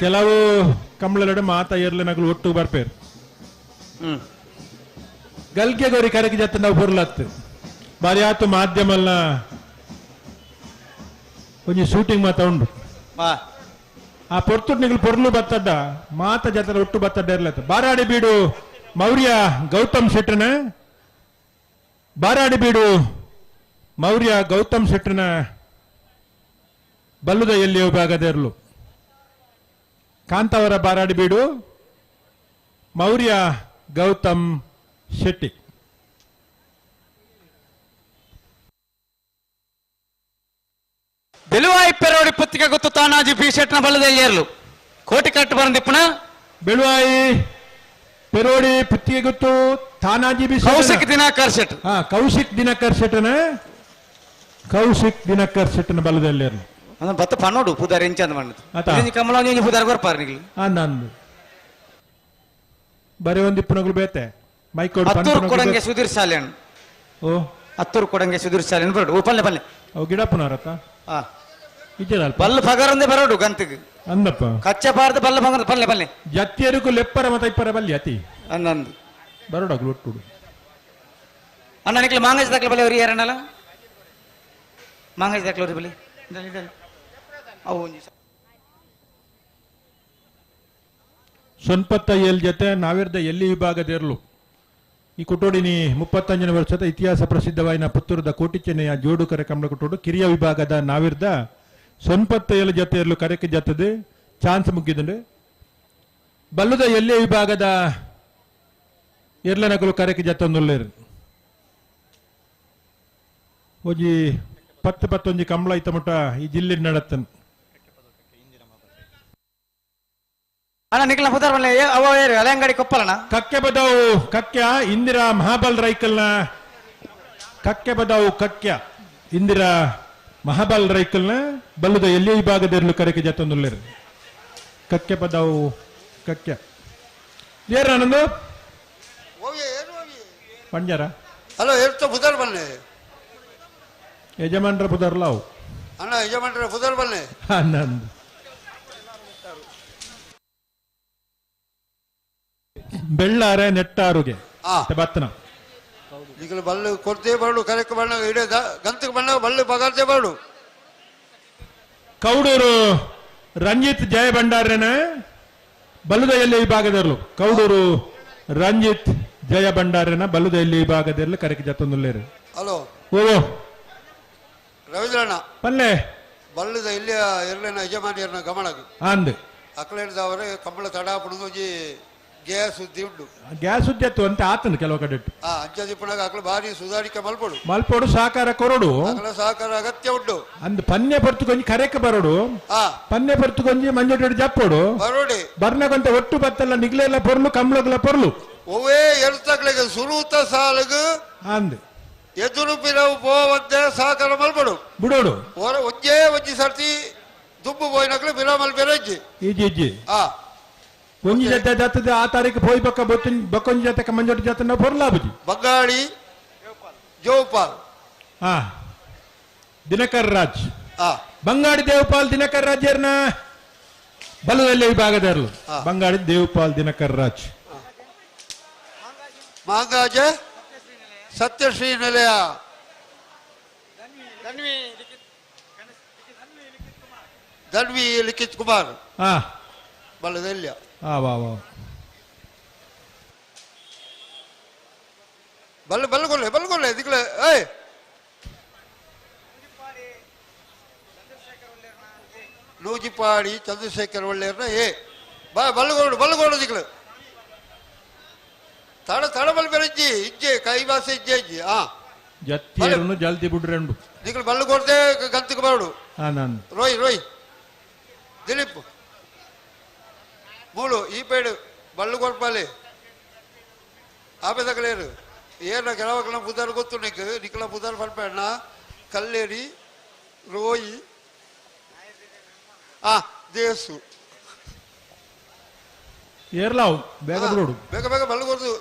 ಕೆಲವು ಕಂಬಳಡೆ ಮಾತ ಎರ್ಲಿನಗಳು ಒಟ್ಟು ಬರ್ಪೇರು ಗಲ್ಕೆ ಗೋರಿ ಕರೆಕೆ ಜತ್ತ ನಾವು ಪೊರ್ಲತ್ತು ಬಾರಿ ಆತು ಮಾಧ್ಯಮಲ್ಲ ಒಂಜಿ ಶೂಟಿಂಗ್ ಮಾತ ಉಂಡು ಆ ಪೊರ್ತುಟ್ ನಿಗಲು ಪೊರ್ಲು ಬತ್ತಡ್ಡ ಮಾತ ಜತರ ಒಟ್ಟು ಬತ್ತಡ್ಡ ಇರ್ಲತ್ತ ಬಾರಾಡಿ ಬೀಡು ಮೌರ್ಯ ಗೌತಮ್ ಶೆಟ್ಟನ ಬಾರಾಡಿ ಬೀಡು ಮೌರ್ಯ ಗೌತಮ್ ಶೆಟ್ಟನ ಬಲ್ಲುದ ಎಲ್ಲಿ ವಿಭಾಗದೆರ್ಲು ಕಾಂತಾವರ ಬಾರಾಡಿಬೀಡು ಮೌರ್ಯ ಗೌತಮ್ ಶೆಟ್ಟಿ. ಬೆಳುವಾಯಿ ಪೆರೋಡಿ ಪುತ್ತಿಗೆ ಗೊತ್ತು ತಾನಾಜಿ ಬಿ ಶೆಟ್ನ ಬಲ್ಲದಲ್ಲಿ ಏರ್ಲು ಕೋಟಿ ಕಟ್ಟು ಬಂದಿಪ್ಪಣ ಬೆಳುವಾಯಿ ಪೆರೋಡಿ ಪುತ್ತಿಗೆ ಗೊತ್ತು ತಾನಾಜಿ ಬಿ ಕೌಶಿಕ್ ದಿನಕರ್ ಶೆಟ್. ಕೌಶಿಕ್ ದಿನಕರ್ ಶೆಟ್ಟನ ಬಲ್ಲದಲ್ಲಿ ಏರ್ಲು ಬತ್ತ ಪನ್ನೋಡು ಪುದಾರ್ ಎಂಚಂದ ಮಣ್ಣದು ಕಮಲ ಪುದಾರ್ ಬರ್ಪಾರ ನಿಗ್ಲಿ ನಂದು ಬರೀ ಒಂದಿಪ್ಪನಗಳು ಬೇತೆ ಮೈಕೋಡ್ ಹತ್ತೂರು ಕೊಡಂಗೆ ಸುಧೀರ್ ಸಾಲೆನ್. ಓ ಹತ್ತೂರು ಕೊಡಂಗೆ ಸುಧೀರ್ ಸಾಲೆನ್ ಬರೋಡು ಓ ಪಲ್ಲೆ ಪಲ್ಲೆ ಅವು ಗಿಡಪ್ಪನವರತ್ತ ಬಲ್ಲ ಪಗರಂದೆ ಬರೋಡು ಗಂತಿಗೆ ಅಂದಪ್ಪ ಕಚ್ಚ ಪಾರ್ದು ಬಲ್ಲ ಪಗರ ಪಲ್ಲೆ ಪಲ್ಲೆ ಜತ್ತಿಯರಿಗೂ ಲೆಪ್ಪರ ಮತ ಇಪ್ಪರ ಬಲ್ಲಿ ಅತಿ ಅನ್ನಂದು ಬರೋಡಾಗ್ಲು ಒಟ್ಟು ಅಣ್ಣ ನಿಕ್ಲೆ ಮಾಂಗಜ್ ದಾಖಲೆ ಬಲ್ಲಿ ಅವ್ರಿಗೆ ಯಾರಣ್ಣಲ್ಲ ಮಾಂಗಜ್ ದಾಖಲೆ ಅವ್ರಿಗೆ ಬಲ್ಲಿ ಅವು ಸೊನ್ಪತ್ತ ಜೊತೆ ನಾವಿರ್ದ ಎಲ್ಲಿ ವಿಭಾಗದಿರ್ಲು ಈ ಕುಟೋಡಿನಿ 35ನೇ ವರ್ಷದ ಇತಿಹಾಸ ಪ್ರಸಿದ್ಧವಾಯಿನ ಪುತ್ತೂರದ ಕೋಟಿ ಚೆನ್ನಯ್ಯ ಜೋಡು ಕರೆ ಕಂಬಳ ಕುಟೋಡು ಕಿರಿಯ ವಿಭಾಗದ ನಾವಿರ್ದ ಸೊನ್ಪತ್ತ ಜೊತೆ ಇರ್ಲು ಕರೆಕ್ಕೆ ಜತ್ತದೆ ಚಾನ್ಸ್ ಮುಗಿದುಂಡು ಬಲ್ಲುದ ಎಲ್ಲಿ ವಿಭಾಗದ ಇರ್ಲನಕಲು ಕರೆಕ್ಕೆ ಜತ್ತೊಂದುಲ್ಲೇರು ಓಜಿ 10-11 ಕಂಬಳ ಐತ ಮುಟ್ಟ ಈ ಜಿಲ್ಲೆ ನಡತ್ತನ್ ಅಣ್ಣ ನಿಕ್ಲ ಪುದಾರ್ ಬಲ್ಲೆ ಅವ ಅಲೆಂಗಡಿ ಕೊಪ್ಪಲಣ್ಣ ಕಕ್ಕೆ ಬದಾವು ಕಕ್ಯ ಇಂದಿರಾ ಮಹಾಬಲ್ ರೈಕಲ್ನ ಕಕ್ಕೆ ಬದಾವು ಕಕ್ಯ ಇಂದಿರಾ ಮಹಾಬಲ್ ರೈಕಲ್ನ ಬಲ್ಲುದ ಎಲ್ಲಿ ವಿಭಾಗದಿರ್ಲು ಕರೆಗೆ ಜತ್ತೊಂದುಲ್ಲೇರು ಕಕ್ಕೆ ಬದಾವು ಕಕ್ಯ ಏರ ಆನಂದು ಪಂಜರ ಹಲೋ ಹೇಳ್ತಾ ಪುದಾರ್ ಬಲ್ಲೆ ಯಜಮಾನ್ರ ಪುದರ್ಲಾವು ಅಣ್ಣ ಯಜಮಾನ್ರ ಪುದಾರ್ ಬಲ್ಲೆ ನಂದು ಬೆಳ್ಳಾರೆ ನೆಟ್ಟಾರುಗೆ ಬತ್ತನ ಈಗ ಬಲ್ಲು ಕೊಡ್ತೇ ಬರಡು ಕರೆಕ್ ಬಣ್ಣ ಇಡೇ ಗಂತಕ್ಕೆ ಬಣ್ಣ ಬಲ್ಲು ಬಗಾರ್ತೆ ಬರಡು ಕೌಡೂರು ರಂಜಿತ್ ಜಯ ಭಂಡಾರನ ಬಲ್ಲುದ ಎಲ್ಲಿ ವಿಭಾಗದರ್ಲು ಕೌಡೂರು ರಂಜಿತ್ ಜಯ ಭಂಡಾರನ ಬಲ್ಲುದ ಎಲ್ಲಿ ವಿಭಾಗದರ್ಲು ಕರೆಗೆ ಜತ್ತೊಂದುಲ್ಲೇರು ಹಲೋ ಓ ರವೀಂದ್ರಣ್ಣ ಪಲ್ಲೆ ಬಲ್ಲುದ ಇಲ್ಲಿಯ ಎರಡನ ಯಜಮಾನಿಯರನ್ನ ಗಮನಕ್ಕೆ ಅಂದ್ ಅಕ್ಲೇಡ್ದವರೇ ಕಂಬಳ ತಡಾಪಣಿ ಗ್ಯಾಸ್ ಸುದ್ದಿ ಉಂಟು ಗ್ಯಾಸ್ ಸುದ್ದಿ ಅತ್ತು ಅಂತ ಆತನು ಕೆಲವು ಕಡೆ ಅಂಚದಿಪ್ಪನಾಗ ಅಕ್ಲ ಭಾರಿ ಸುಧಾರಿಕೆ ಮಲ್ಪಡು ಮಲ್ಪೋಡು ಸಹಕಾರ ಕೊರಡು ಅಕ್ಲ ಸಹಕಾರ ಅಗತ್ಯ ಉಂಟು ಅಂದ್ ಪನ್ನೆ ಪರ್ತುಕೊಂಜಿ ಕರೆಕ್ಕೆ ಬರೋಡು ಪನ್ನೆ ಪರ್ತುಕೊಂಜಿ ಮಂಜೊಟ್ಟು ಜಪ್ಪೋಡು ಬರೋಡಿ ಬರ್ನಗೊಂತ ಒಟ್ಟು ಬತ್ತಲ್ಲ ನಿಗ್ಲೆಲ್ಲ ಪೊರ್ಲು ಕಂಬಳಗಳ ಪೊರ್ಲು ಒವೇ ಎಲ್ತಕ್ಲೆಗೆ ಸುರೂತ ಸಾಲಗು ಅಂದ್ ಎದುರು ಪಿರವು ಪೋವಂತೆ ಸಹಕಾರ ಮಲ್ಪಡು ಬಿಡೋಡು ಒಂಜೇ ಒಂಜಿ ಸರ್ತಿ ದುಬ್ಬು ಪೋಯಿನಕ್ಲೆ ಪಿರ ಮಲ್ಪೆರಜ್ಜಿ ಈಜಿ ಒಂಜಿ ಜೊತೆ ಜತ್ತದೆ ಆ ತಾರೀಕು ಪೋಯ್ ಬಕ್ಕ ಬಕ್ಕೊಂಜಿ ಜೊತೆ ಮಂಜೊಟ್ಟು ಜೊತೆ ನಾವು ಪೊರ್ಲಾಬುಜಿ ಬಂಗಾಳಿ ಜೋಪಾಲ್ ದಿನಕರ್ ರಾಜ್ ಬಂಗಾಡಿ ದೇವಪಾಲ್ ದಿನಕರ್ ರಾಜ್ ಏರ್ನ ಬಲದಲ್ಲಿ ವಿಭಾಗದರ್ಲು ಬಂಗಾಡಿ ದೇವಪಾಲ್ ದಿನಕರ್ ರಾಜ್ ಮಾಂಗಾಜ ಸತ್ಯಶ್ರೀ ನಿಲಯ ಧನ್ವಿ ಲಿಖಿತ್ ಕುಮಾರ್ ಬಲದಲ್ಯ ಬಲ್ಲಗೊಳ್ಳೆ ದಿಕ್ಲೆ ಏಯ್ ನೂಜಿಪಾಡಿ ಚಂದ್ರಶೇಖರ್ ಒಳ್ಳೆಯರ್ನ ಬಲ್ಲಗೋಡು ದಿಕ್ಲು ತಡ ಬಲ್ಬೆರಜ್ಜಿ ಇಜ್ಜೆ ಕೈ ಭಾಷೆ ಇಜ್ಜೆ ಇಜ್ಜಿ ಜತ್ತಿಯರನ್ನು ಜಲ್ದಿ ಬಿಡ್ರೆಂಡು ದಿಕ್ಲು ಬಲ್ಲಗೋಡ್ದೆ ಗಂತಕ್ಕೆ ಬಾಡು ರೋಯ್ ದಿಲೀಪ್ ಮೂಳು ಈ ಪೇಡು ಬಳ್ಳು ಕೊಡ್ಪಾಲಿ ಆಪೇದಗಳೇರು ಏನ ಕೆಲವಕ್ಕಳ ಬುಧಾರ್ ಗೊತ್ತು ನಿಕ್ಲ ಬುಧಾರ್ ಪಲ್ಪಣ್ಣ ಕಲ್ಲೇರಿ ರೋಯಿ ದೇಸು ಏರ್ಲಾವು ಬೇಗ ಬಿಡೋಡು ಬೇಗ ಬಳ್ಳು ಕೊಡ್ದು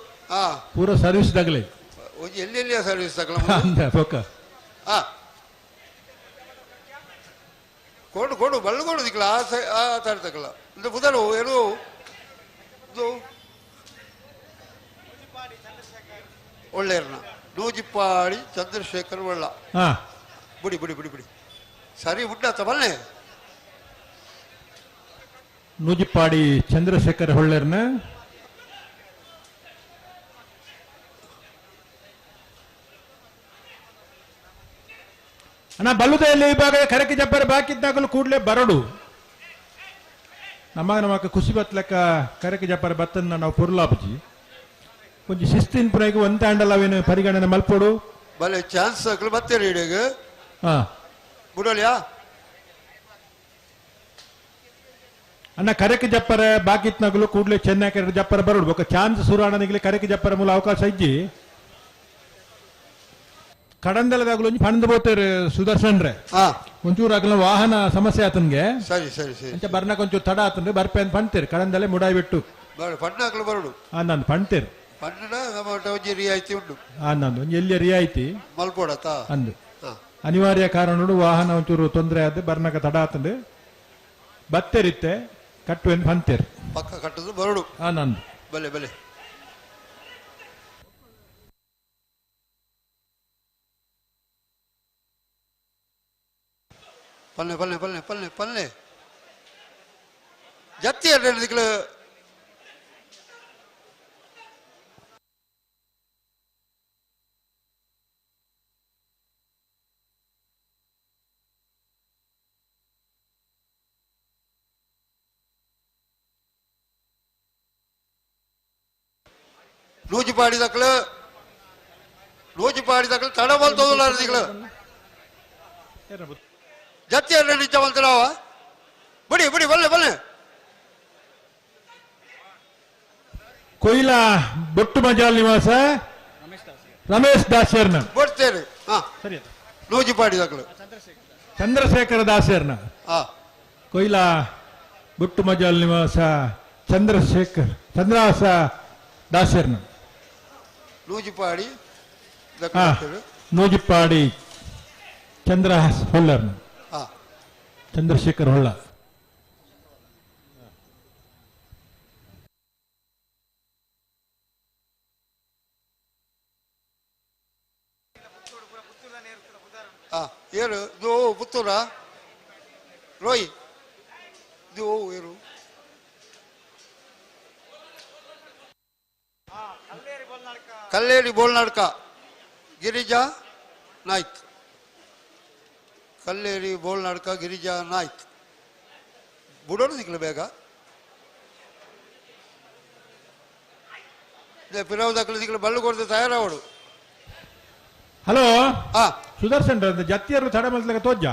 ಪೂರ ಸರ್ವಿಸ್ ತಗಲೆ ಎಲ್ಲಿ ಸರ್ವಿಸ್ ತಗಲ ಕೊಡು ಬಳ್ಳು ಕೊಡು ದಿಕ್ಲ ಆ ತರ ತಗಲ இந்த புதர் ஏதோ ಒಳ್ಳೆಯರ್ನ ನೂಜಿಪ್ಪಾಡಿ ಚಂದ್ರಶೇಖರ್ ಒಳ್ಳ ಬಿಡಿ ಸರಿ ಉಂಟಾತ ಬಲ್ಲೆ ನೂಜಿಪ್ಪಾಡಿ ಚಂದ್ರಶೇಖರ್ ಹೊಳ್ಳೆರ್ನ ಅಣ್ಣ ಬಲ್ಲುದೆಯಲ್ಲಿ ವಿಭಾಗ ಕರಕೆ ಜಬ್ಬರ ಬಾಕಿದ್ದಾಗಲೂ ಕೂಡಲೇ ಬರಡು ನಮಕ ಖುಷಿ ಬತ್ಲಕ್ಕ ಕರಕೆ ಜಬ್ಬರ ಬತ್ತನ್ನ ನಾವು ಪುರ್ಲಾಪಜಿ ಕೊಂಚ ಶಿಸ್ತಿನ ಪುರಗೆ ಒಂದ ಅಂಡಲವೇನು ಪರಿಗಣನೆ ಮಲ್ಪೋಡು ಬಲೆ ಚಾನ್ಸ್ ಮತ್ತೆ ರೀಡಿಗೆ ಹಾ ಬಿಡೋಲ್ಯಾ ಅಣ್ಣ ಕರೆಕೆ ಜಪ್ಪರ ಬಾಕಿತ್ನಾಗಲು ಕೂಡಲೇ ಚೆನ್ನೈ ಕರೆ ಜಪ್ಪರ ಬರೋಡು ಬೊಕ್ಕ ಚಾನ್ಸ್ ಸುರಾಣನಿಗೆ ಕರೆಕೆ ಜಪ್ಪರ ಮೂಲ ಅವಕಾಶ ಇಜ್ಜಿ ಕಡಂದಲದಾಗಲು ಒಂಜಿ ಪಂಡ್ ಬೋತೇರು ಸುದರ್ಶನ್ ರೇ ಒಂಚೂರು ಆಗಲ ವಾಹನ ಸಮಸ್ಯೆ ಆತನ್ಗೆ ಸರಿ ಸರಿ ಸರಿ ಅಂಚ ಬರ್ನಕ ಒಂಚೂರು ತಡ ಆತನ್ರಿ ಬರ್ಪೆ ಅಂತ ಪಂಡ್ತೇರು ಕಡಂದಲೆ ಮುಡಾಯಿ ಬಿಟ್ಟು ಪಂಡ್ನಾಕಲು ಬರೋಡು ನಾನು ಪಂಡ್ತೇರು ಪಂಡ ಒಂಜಿ ರಿಯಾಯಿತಿ ಉಂಟು ನಂದು ಒಂಜಿ ಎಲ್ಲಿ ರಿಯಾಯಿತಿ ಮಲ್ಪೋಡತ ಅಂದು ಅನಿವಾರ್ಯ ಕಾರಣಡು ವಾಹನ ಒಂಚೂರು ತೊಂದರೆ ಆದ ಬರ್ನಕ ತಡ ಆತಂಡು ಬತ್ತೇರಿತ್ತೆ ಕಟ್ಟುವೆನ್ ಪಂತೇರು ಪಕ್ಕ ಕಟ್ಟದು ಬರೋಡು ನಂದು ಬಲೆ ಬಲೆ ಪಲ್ಲೆ ಪಲ್ಲೆ ಪಲ್ಲೆ ಪಲ್ಲೆ ಪಲ್ಲೆ ಜತ್ತಿ ಎರಡಿಗಳು ನೂಜಿಪಾಡಿದಕ್ಳು ತಡಬಲ್ ತೋದಲಾರದಿಗಳು ಜತ್ತಿ ಎರಡು ನಿಜ ಬಂತರಾವ ಬಿಡಿ ಬಿಡಿ ಬಲ್ಲೆ ಬಲ್ಲೆ ಕೊಯ್ಲ ಬೊಟ್ಟು ಮಜಾಲ್ ನಿವಾಸ ರಮೇಶ್ ದಾಸೇರ್ನ ಬಿಡ್ತೇನೆ ಹಾ ಸರಿ ನೂಜಿಪಾಡಿದಕ್ಳು ಚಂದ್ರಶೇಖರ ದಾಸೇರ್ನ ಕೊಯ್ಲ ಬೊಟ್ಟು ಮಜಾಲ್ ನಿವಾಸ ಚಂದ್ರಹಾಸ ದಾಸೇರ್ನ ನೂಜಿಪಾಡಿ ನೂಜಿಪ್ಪಾಡಿ ಚಂದ್ರಹಾಸ್ ಹೊಳ್ಳರ್ನ ಚಂದ್ರಶೇಖರ್ ಹೊಳ್ಳ ಏರು ಇದು ಪುತ್ತೂರ ರೋಯ್ ಇದು ಏರು ಕಲ್ಲೇರಿ ಬೋಲ್ನಾಡ್ಕ ಗಿರಿಜಾ ನಾಯ್ಕ್ ಕಲ್ಲೇರಿ ಬೋಲ್ನಾಡ್ಕ ಗಿರಿಜಾ ನಾಯ್ಕ್ ಬುಡೋಡು ನಿಕ್ಲು ಬೇಗ ಪಿರವದಾಕಲು ನಿಕ್ಲು ಬಲ್ಲು ಕೊಡ್ದು ತಯಾರಾವಡು ಹಲೋ ಸುದರ್ಶನ್ ಜತ್ತಿಯರು ತಡ ಮಲ್ತಲಕ ತೋಜ್ಜ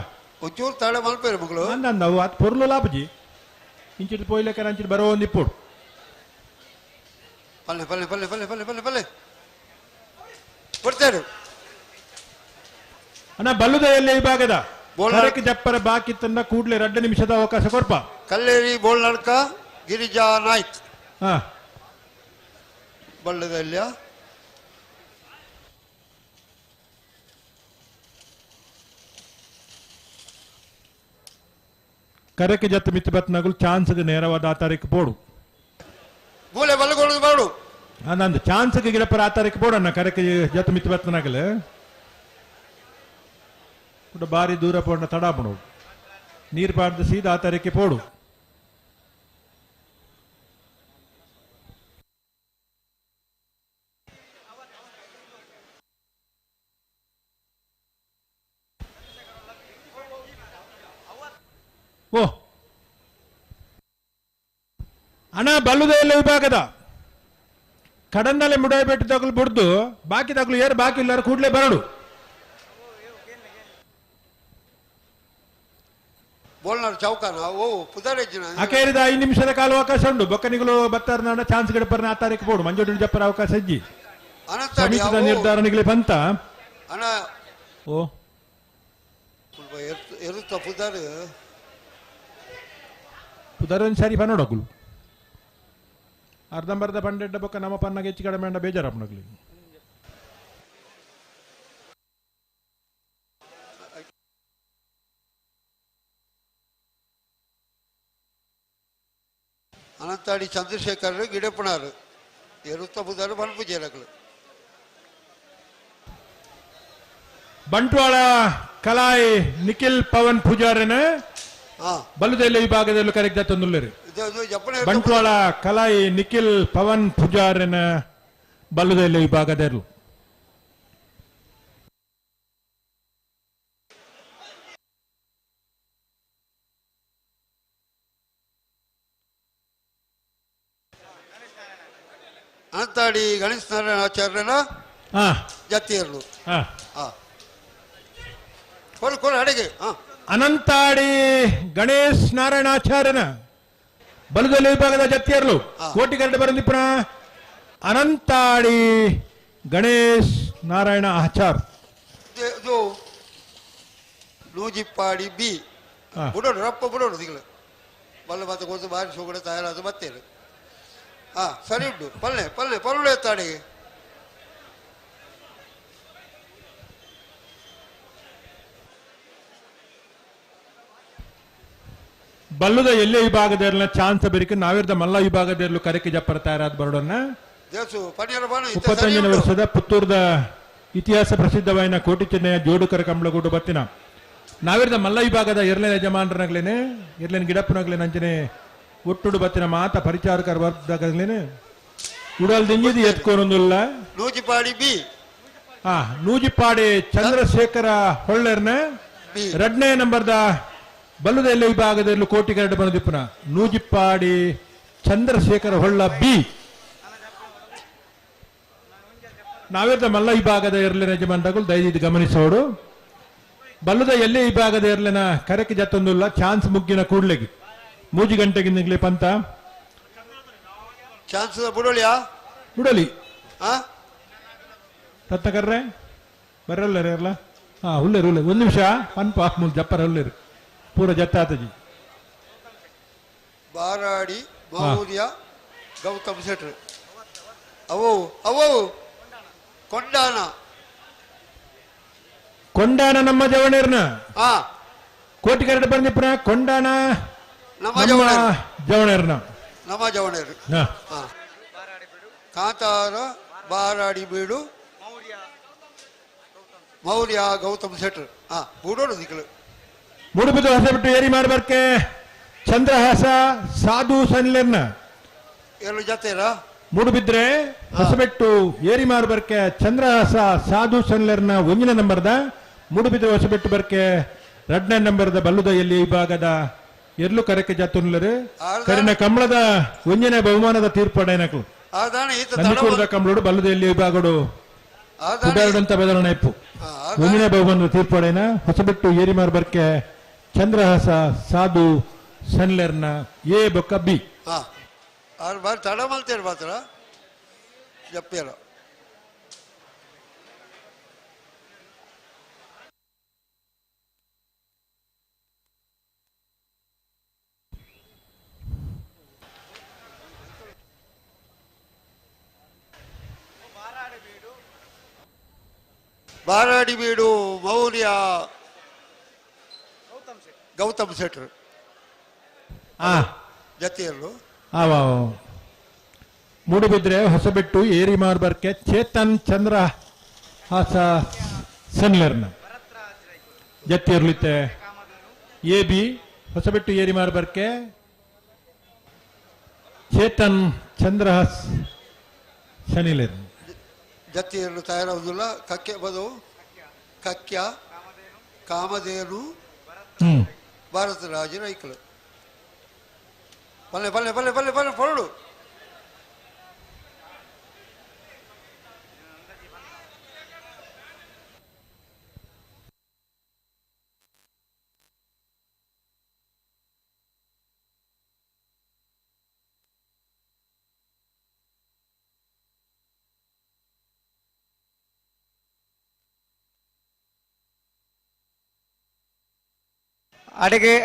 ಒಂಚೂರು ತಡ ಮಲ್ಪೇರು ಮಗಳು ನಾವು ಅದು ಪೊರ್ಲು ಲಾಪಜಿ ಇಂಚಿಟ್ಟು ಪೋಯ್ಲಕ ಅಂಚಿಟ್ಟು ಬರೋ ಒಂದು ಇಪ್ಪೋಡು ಪಲ್ಲೆ ಪಲ್ಲೆ ಪಲ್ಲೆ ಪಲ್ಲೆ ಪಲ್ಲೆ ಪಲ್ಲೆ ಪಲ್ಲೆ ಕೊಡ್ತೇನೆ ಅಣ್ಣ ಬಲ್ಲುದೆಯಲ್ಲಿ ವಿಭಾಗದ ಕರಕೆ ಜಪ್ಪರ ಬಾಕಿ ತನ್ನ ಕೂಡಲೇ 2 ನಿಮಿಷದ ಅವಕಾಶ ಕೊಡ್ಪ ಕಲ್ಲೇರಿ ಬೋಲ್ನಾಡ್ಕ ಗಿರಿಜಾ ನಾಯ್ಕ್ ಬಲ್ಲದಲ್ಯ ಕರಕೆ ಜತ್ತ ಮಿತ್ತ ಬತ್ನಾಗಲು ಚಾನ್ಸ್ಗೆ ನೇರವಾದ ಆ ತಾರೀಕು ಪೋಡು ಮೂಲೆ ಬಲ್ಲಗೊಳ್ಳದು ಬಾಡು ನಂದು ಚಾನ್ಸ್ಗೆ ಗಿಡಪರ ಆ ತಾರೀಕು ಪೋಡಣ್ಣ ಕರಕೆ ಜತ್ತ ಮಿತ್ತ ಬತ್ನಾಗಲು ಕೂಡ ಬಾರಿ ದೂರ ಪೋಡ ತಡ ಪಡು ನೀರು ಪಾಡ್ದು ಸೀದಾ ಆ ತಾರೀಕೆ ಪೋಡು ಓ ಅಣ್ಣ ಬಲ್ಲುದೆಲ್ಲ ವಿಭಾಗದ ಕಡಂದಲೆ ಮುಡಾಯಿಬೆಟ್ಟು ತಗಲು ಬಿಡ್ದು ಬಾಕಿ ತಗಲು ಏರು ಬಾಕಿ ಇಲ್ಲಾರ ಕೂಡಲೇ ಬರಡು ಬೋಲ್ನಾಡ್ ಚೌಕಾನ ಓ ಪುದಾರೆಜ್ಜಿನ ಅಕೇರಿದ 5 ನಿಮಿಷದ ಕಾಲ ಅವಕಾಶ ಉಂಟು ಬೊಕ್ಕನಿಗಳು ಬತ್ತಾರ ಚಾನ್ಸ್ ಗಡಪರ್ನ ಆ ತಾರೀಕು ಪೋಡು ಮಂಜೋಡಿ ಜಪ್ಪರ ಅವಕಾಶ ಇಜ್ಜಿ ಸಮಿತಿದ ನಿರ್ಧಾರನಿಗೆ ಬಂತ ಅಣ್ಣ ಓ ಎರುತ್ತ ಪುದಾರು ಪುದಾರನ್ ಸರಿ ಪನ್ನೋಡಗುಲು ಅರ್ಧಂಬರ್ಧ ಪಂಡೆಡ್ಡ ಬೊಕ್ಕ ನಮ್ಮ ಪನ್ನಗೆ ಹೆಚ್ಚು ಕಡಿಮೆ ಅಂಡ ಬೇಜಾರಪ್ಪನಗ್ಲಿ ಅನಂತಾಡಿ ಚಂದ್ರಶೇಖರ್ ಗಿಡಪ್ಪನಾರು ಎರುತ್ತ ಪುದಾರು ಪನ್ಪುಜೇರಗಳು ಬಂಟ್ವಾಳ ಕಲಾಯ್ ನಿಖಿಲ್ ಪವನ್ ಪೂಜಾರನ ಬಲ್ಲುದೆಲ್ಲ ವಿಭಾಗದಲ್ಲೂ ಕರೆಕ್ಟ್ ತಂದುಳ್ಳರು ಬಂಟ್ವಾಳ ಕಲಾಯ್ ನಿಖಿಲ್ ಪವನ್ ಪೂಜಾರನ ಬಲ್ಲುದೆಲ್ಲ ವಿಭಾಗದಲ್ಲೂ ಅನಂತಾಡಿ ಗಣೇಶ ನಾರಾಯಣ ಆಚಾರ್ಯನ ಜತಿಯರು ಕೊಡು ಅಡಿಗೆ ಅನಂತಾಡಿ ಗಣೇಶ್ ನಾರಾಯಣಾಚಾರ್ಯನ ಬಲದಲ್ಲಿ ವಿಭಾಗದ ಜತ್ತಿಯರ್ಲು ಕೋಟಿ ಕರಡು ಬರಂದಿಪ್ಪನ ಅನಂತಾಡಿ ಗಣೇಶ್ ನಾರಾಯಣ ಆಚಾರ್ ನೂಜಿಪ್ಪಾಡಿ ಬಿ ಬಿಡೋಡು ರಪ್ಪ ಬಿಡೋಡು ದಿಗ್ಲು ಬಲ್ಲ ಮತ್ತೆ ಗೊತ್ತು ಬಾರಿ ಸೋಗಡೆ ತಯಾರಾದ ಬತ್ತೇನು ಸರಿ ಉಂಟು ಪಲ್ಲೆ ಪಲ್ಲೆ ಪಲ್ಲು ಎತ್ತಾಡಿ ಬಲ್ಲುದ ಎಲ್ಲೇ ವಿಭಾಗದ ಚಾನ್ಸ್ ಬರಿಕೆ ನಾವಿರ್ದ ಮಲ್ಲ ವಿಭಾಗದಲ್ಲೂ ಕರೆಕೆ ಜಪ್ಪರ ತಯಾರಾದ ಬರೋಡನ್ನ 25ನೇ ವರ್ಷದ ಪುತ್ತೂರದ ಇತಿಹಾಸ ಪ್ರಸಿದ್ಧವಾದ ಕೋಟಿ ಚೆನ್ನಯ್ಯ ಜೋಡುಕರ ಕಂಬಳಗೂಡು ಬತ್ತಿನ ನಾವಿರ್ದ ಮಲ್ಲ ವಿಭಾಗದ ಎರಲೇ ಯಜಮಾನರನಾಗ್ಲೇನೆ ಎರಲೇನು ಗಿಡಪ್ಪನಾಗ್ಲೇನೆ ಅಂಚನೆ ಒಟ್ಟುಡು ಬತ್ತಿನ ಮಾತ ಪರಿಚಾರಕರ ವರ್ಗದಾಗಲೇನೆ ಉಡಲ್ ದಿಂಜಿದಿ ಎತ್ಕೊನೊಂದಿಲ್ಲ ನೂಜಿಪಾಡಿ ಬಿ ನೂಜಿಪಾಡಿ ಚಂದ್ರಶೇಖರ ಹೊಳ್ಳೆರ್ನ 2ನೇ ನಂಬರ್ದ ಬಲ್ಲುದ ಎಲ್ಲ ವಿಭಾಗದಲ್ಲೂ ಕೋಟಿ ಕರಡು ಬಂದಿಪ್ಪನ ನೂಜಿಪ್ಪಾಡಿ ಚಂದ್ರಶೇಖರ ಹೊಳ್ಳ ಬಿ ನಾವಿರ್ದ ಮಲ್ಲ ವಿಭಾಗದ ಎರಲಿನ ಯಜಮಾನರಾಗಲು ದಯವಿಟ್ಟು ಗಮನಿಸೋಡು ಬಲ್ಲುದ ಎಲ್ಲೇ ವಿಭಾಗದ ಎರಲಿನ ಕರೆಕ್ಕೆ ಜತ್ತೊಂದಿಲ್ಲ ಚಾನ್ಸ್ ಮುಗ್ಗಿನ ಕೂಡ್ಲೆಗೆ 3 ಗಂಟೆಗಿಂದಲೇ ಪಂತ ಚಾನ್ಸ್ ಬುಡೋಳಿಯಾ ಬುಡೋಲಿ ತತ್ತಕರ್ರೆ ಬರಲ್ಲರೇ ಅಲ್ಲ ಹುಲ್ಲೇರು ಹುಲ್ಲೇರು 1 ನಿಮಿಷ ಪನ್ಪ ಮೂಲ ಜಪ್ಪರ ಹುಲ್ಲೇರು ಪೂರ ಜತ್ತಾತಜಿ ಬಾರಾಡಿ ಮೌರ್ಯ ಗೌತಮ್ ಶೆಟ್ರು ಅವು ಕೊಂಡಾನ ನಮ್ಮ ಜವಣೇರ್ನ ಕೋಟಿ ಕರಡು ಬಂದಿಪ್ಪನ ಕೊಂಡಾನ ನಮ್ಮ ಜವಣೇರ್ನ ನಮ್ಮ ಜವಣೇರು ಕಾಂತಾರ ಬಾರಾಡಿ ಬೀಡು ಮೌರ್ಯ ಗೌತಮ್ ಶೆಟ್ರು ಬೂಡೋಡು ದಿಕ್ಕಲು ಮೂಡುಬಿದ್ದು ಹೊಸಬಿಟ್ಟು ಏರಿ ಮಾರ್ಬರ್ಕೆ ಚಂದ್ರಹಾಸ ಸಾಧು ಸನ್ಲೆರ್ನ ಎರಡು ಜತೆರ ಮೂಡುಬಿದ್ರೆ ಹೊಸಬೆಟ್ಟು ಏರಿ ಮಾರ್ಬರ್ಕೆ ಚಂದ್ರಹಾಸ ಸಾಧು ಸನ್ಲೆರ್ನ 1ನೇ ನಂಬರ್ದ ಮೂಡುಬಿದ್ರೆ ಹೊಸಬೆಟ್ಟು ಬರ್ಕೆ 2ನೇ ನಂಬರ್ದ ಬಲ್ಲುದ ಎಲ್ಲಿ ವಿಭಾಗದ ಎರ್ಲು ಕರೆಕೆ ಜಾತುನ್ಲರು ಕರಿನ ಕಂಬಳದ 1ನೇ ಬಹುಮಾನದ ತೀರ್ಪಡೇನಕ್ಲು ನಂದಿಕೂರದ ಕಂಬಳೋಡು ಬಲ್ಲುದ ಎಲ್ಲಿ ವಿಭಾಗಡು ಕುಡಾಡಂತ ಬೆದರಣ ಇಪ್ಪು 1ನೇ ಬಹುಮಾನದ ತೀರ್ಪಡೇನ ಹೊಸಬೆಟ್ಟು ಏರಿ ಮಾರ್ಬರ್ಕೆ ಚಂದ್ರಹಾಸ ಸಾಧು ಸನ್ಲೆರ್ನ ಎ ಬೊಕ್ಕ ಬಿ ಬಾರಿ ತಡ ಮಲ್ತೇರು ಮಾತ್ರ ಜಪ್ಪಿಯಲ್ಲ ಬಾರಾಡಿ ಬೀಡು ಮೌರ್ಯ ಗೌತಮ್ ಶೆಟ್ರು ಜತಿಯಲ್ಲು ಮೂಡುಬಿದ್ರೆ ಹೊಸಬೆಟ್ಟು ಏರಿ ಮಾರ್ಬರ್ಕೆ ಚೇತನ್ ಚಂದ್ರ ಹಾಸ ಸನ್ಲೆರ್ನ ಜತ್ತಿಯರ್ಲಿತ್ತೆ ಎ ಬಿ ಹೊಸಬೆಟ್ಟು ಏರಿ ಮಾರ್ಬರ್ಕೆ ಚೇತನ್ ಚಂದ್ರಹಾಸ್ ಶನಿಲೆರ್ನ ಜತಿಯರ್ಲು ತಯಾರಾಗುದಿಲ್ಲ ಕಕ್ಕೆ ಬದು ಕಕ್ಯ ಕಾಮಧೇನು ಭಾರತ ರಾಜ ರೈಕಲು ಪಲ್ಲೆ ಪಲ್ಲೆ ಪಲ್ಲೆ ಪಲ್ಲೆ ಪಲ್ಲೆ ಹೊರಡು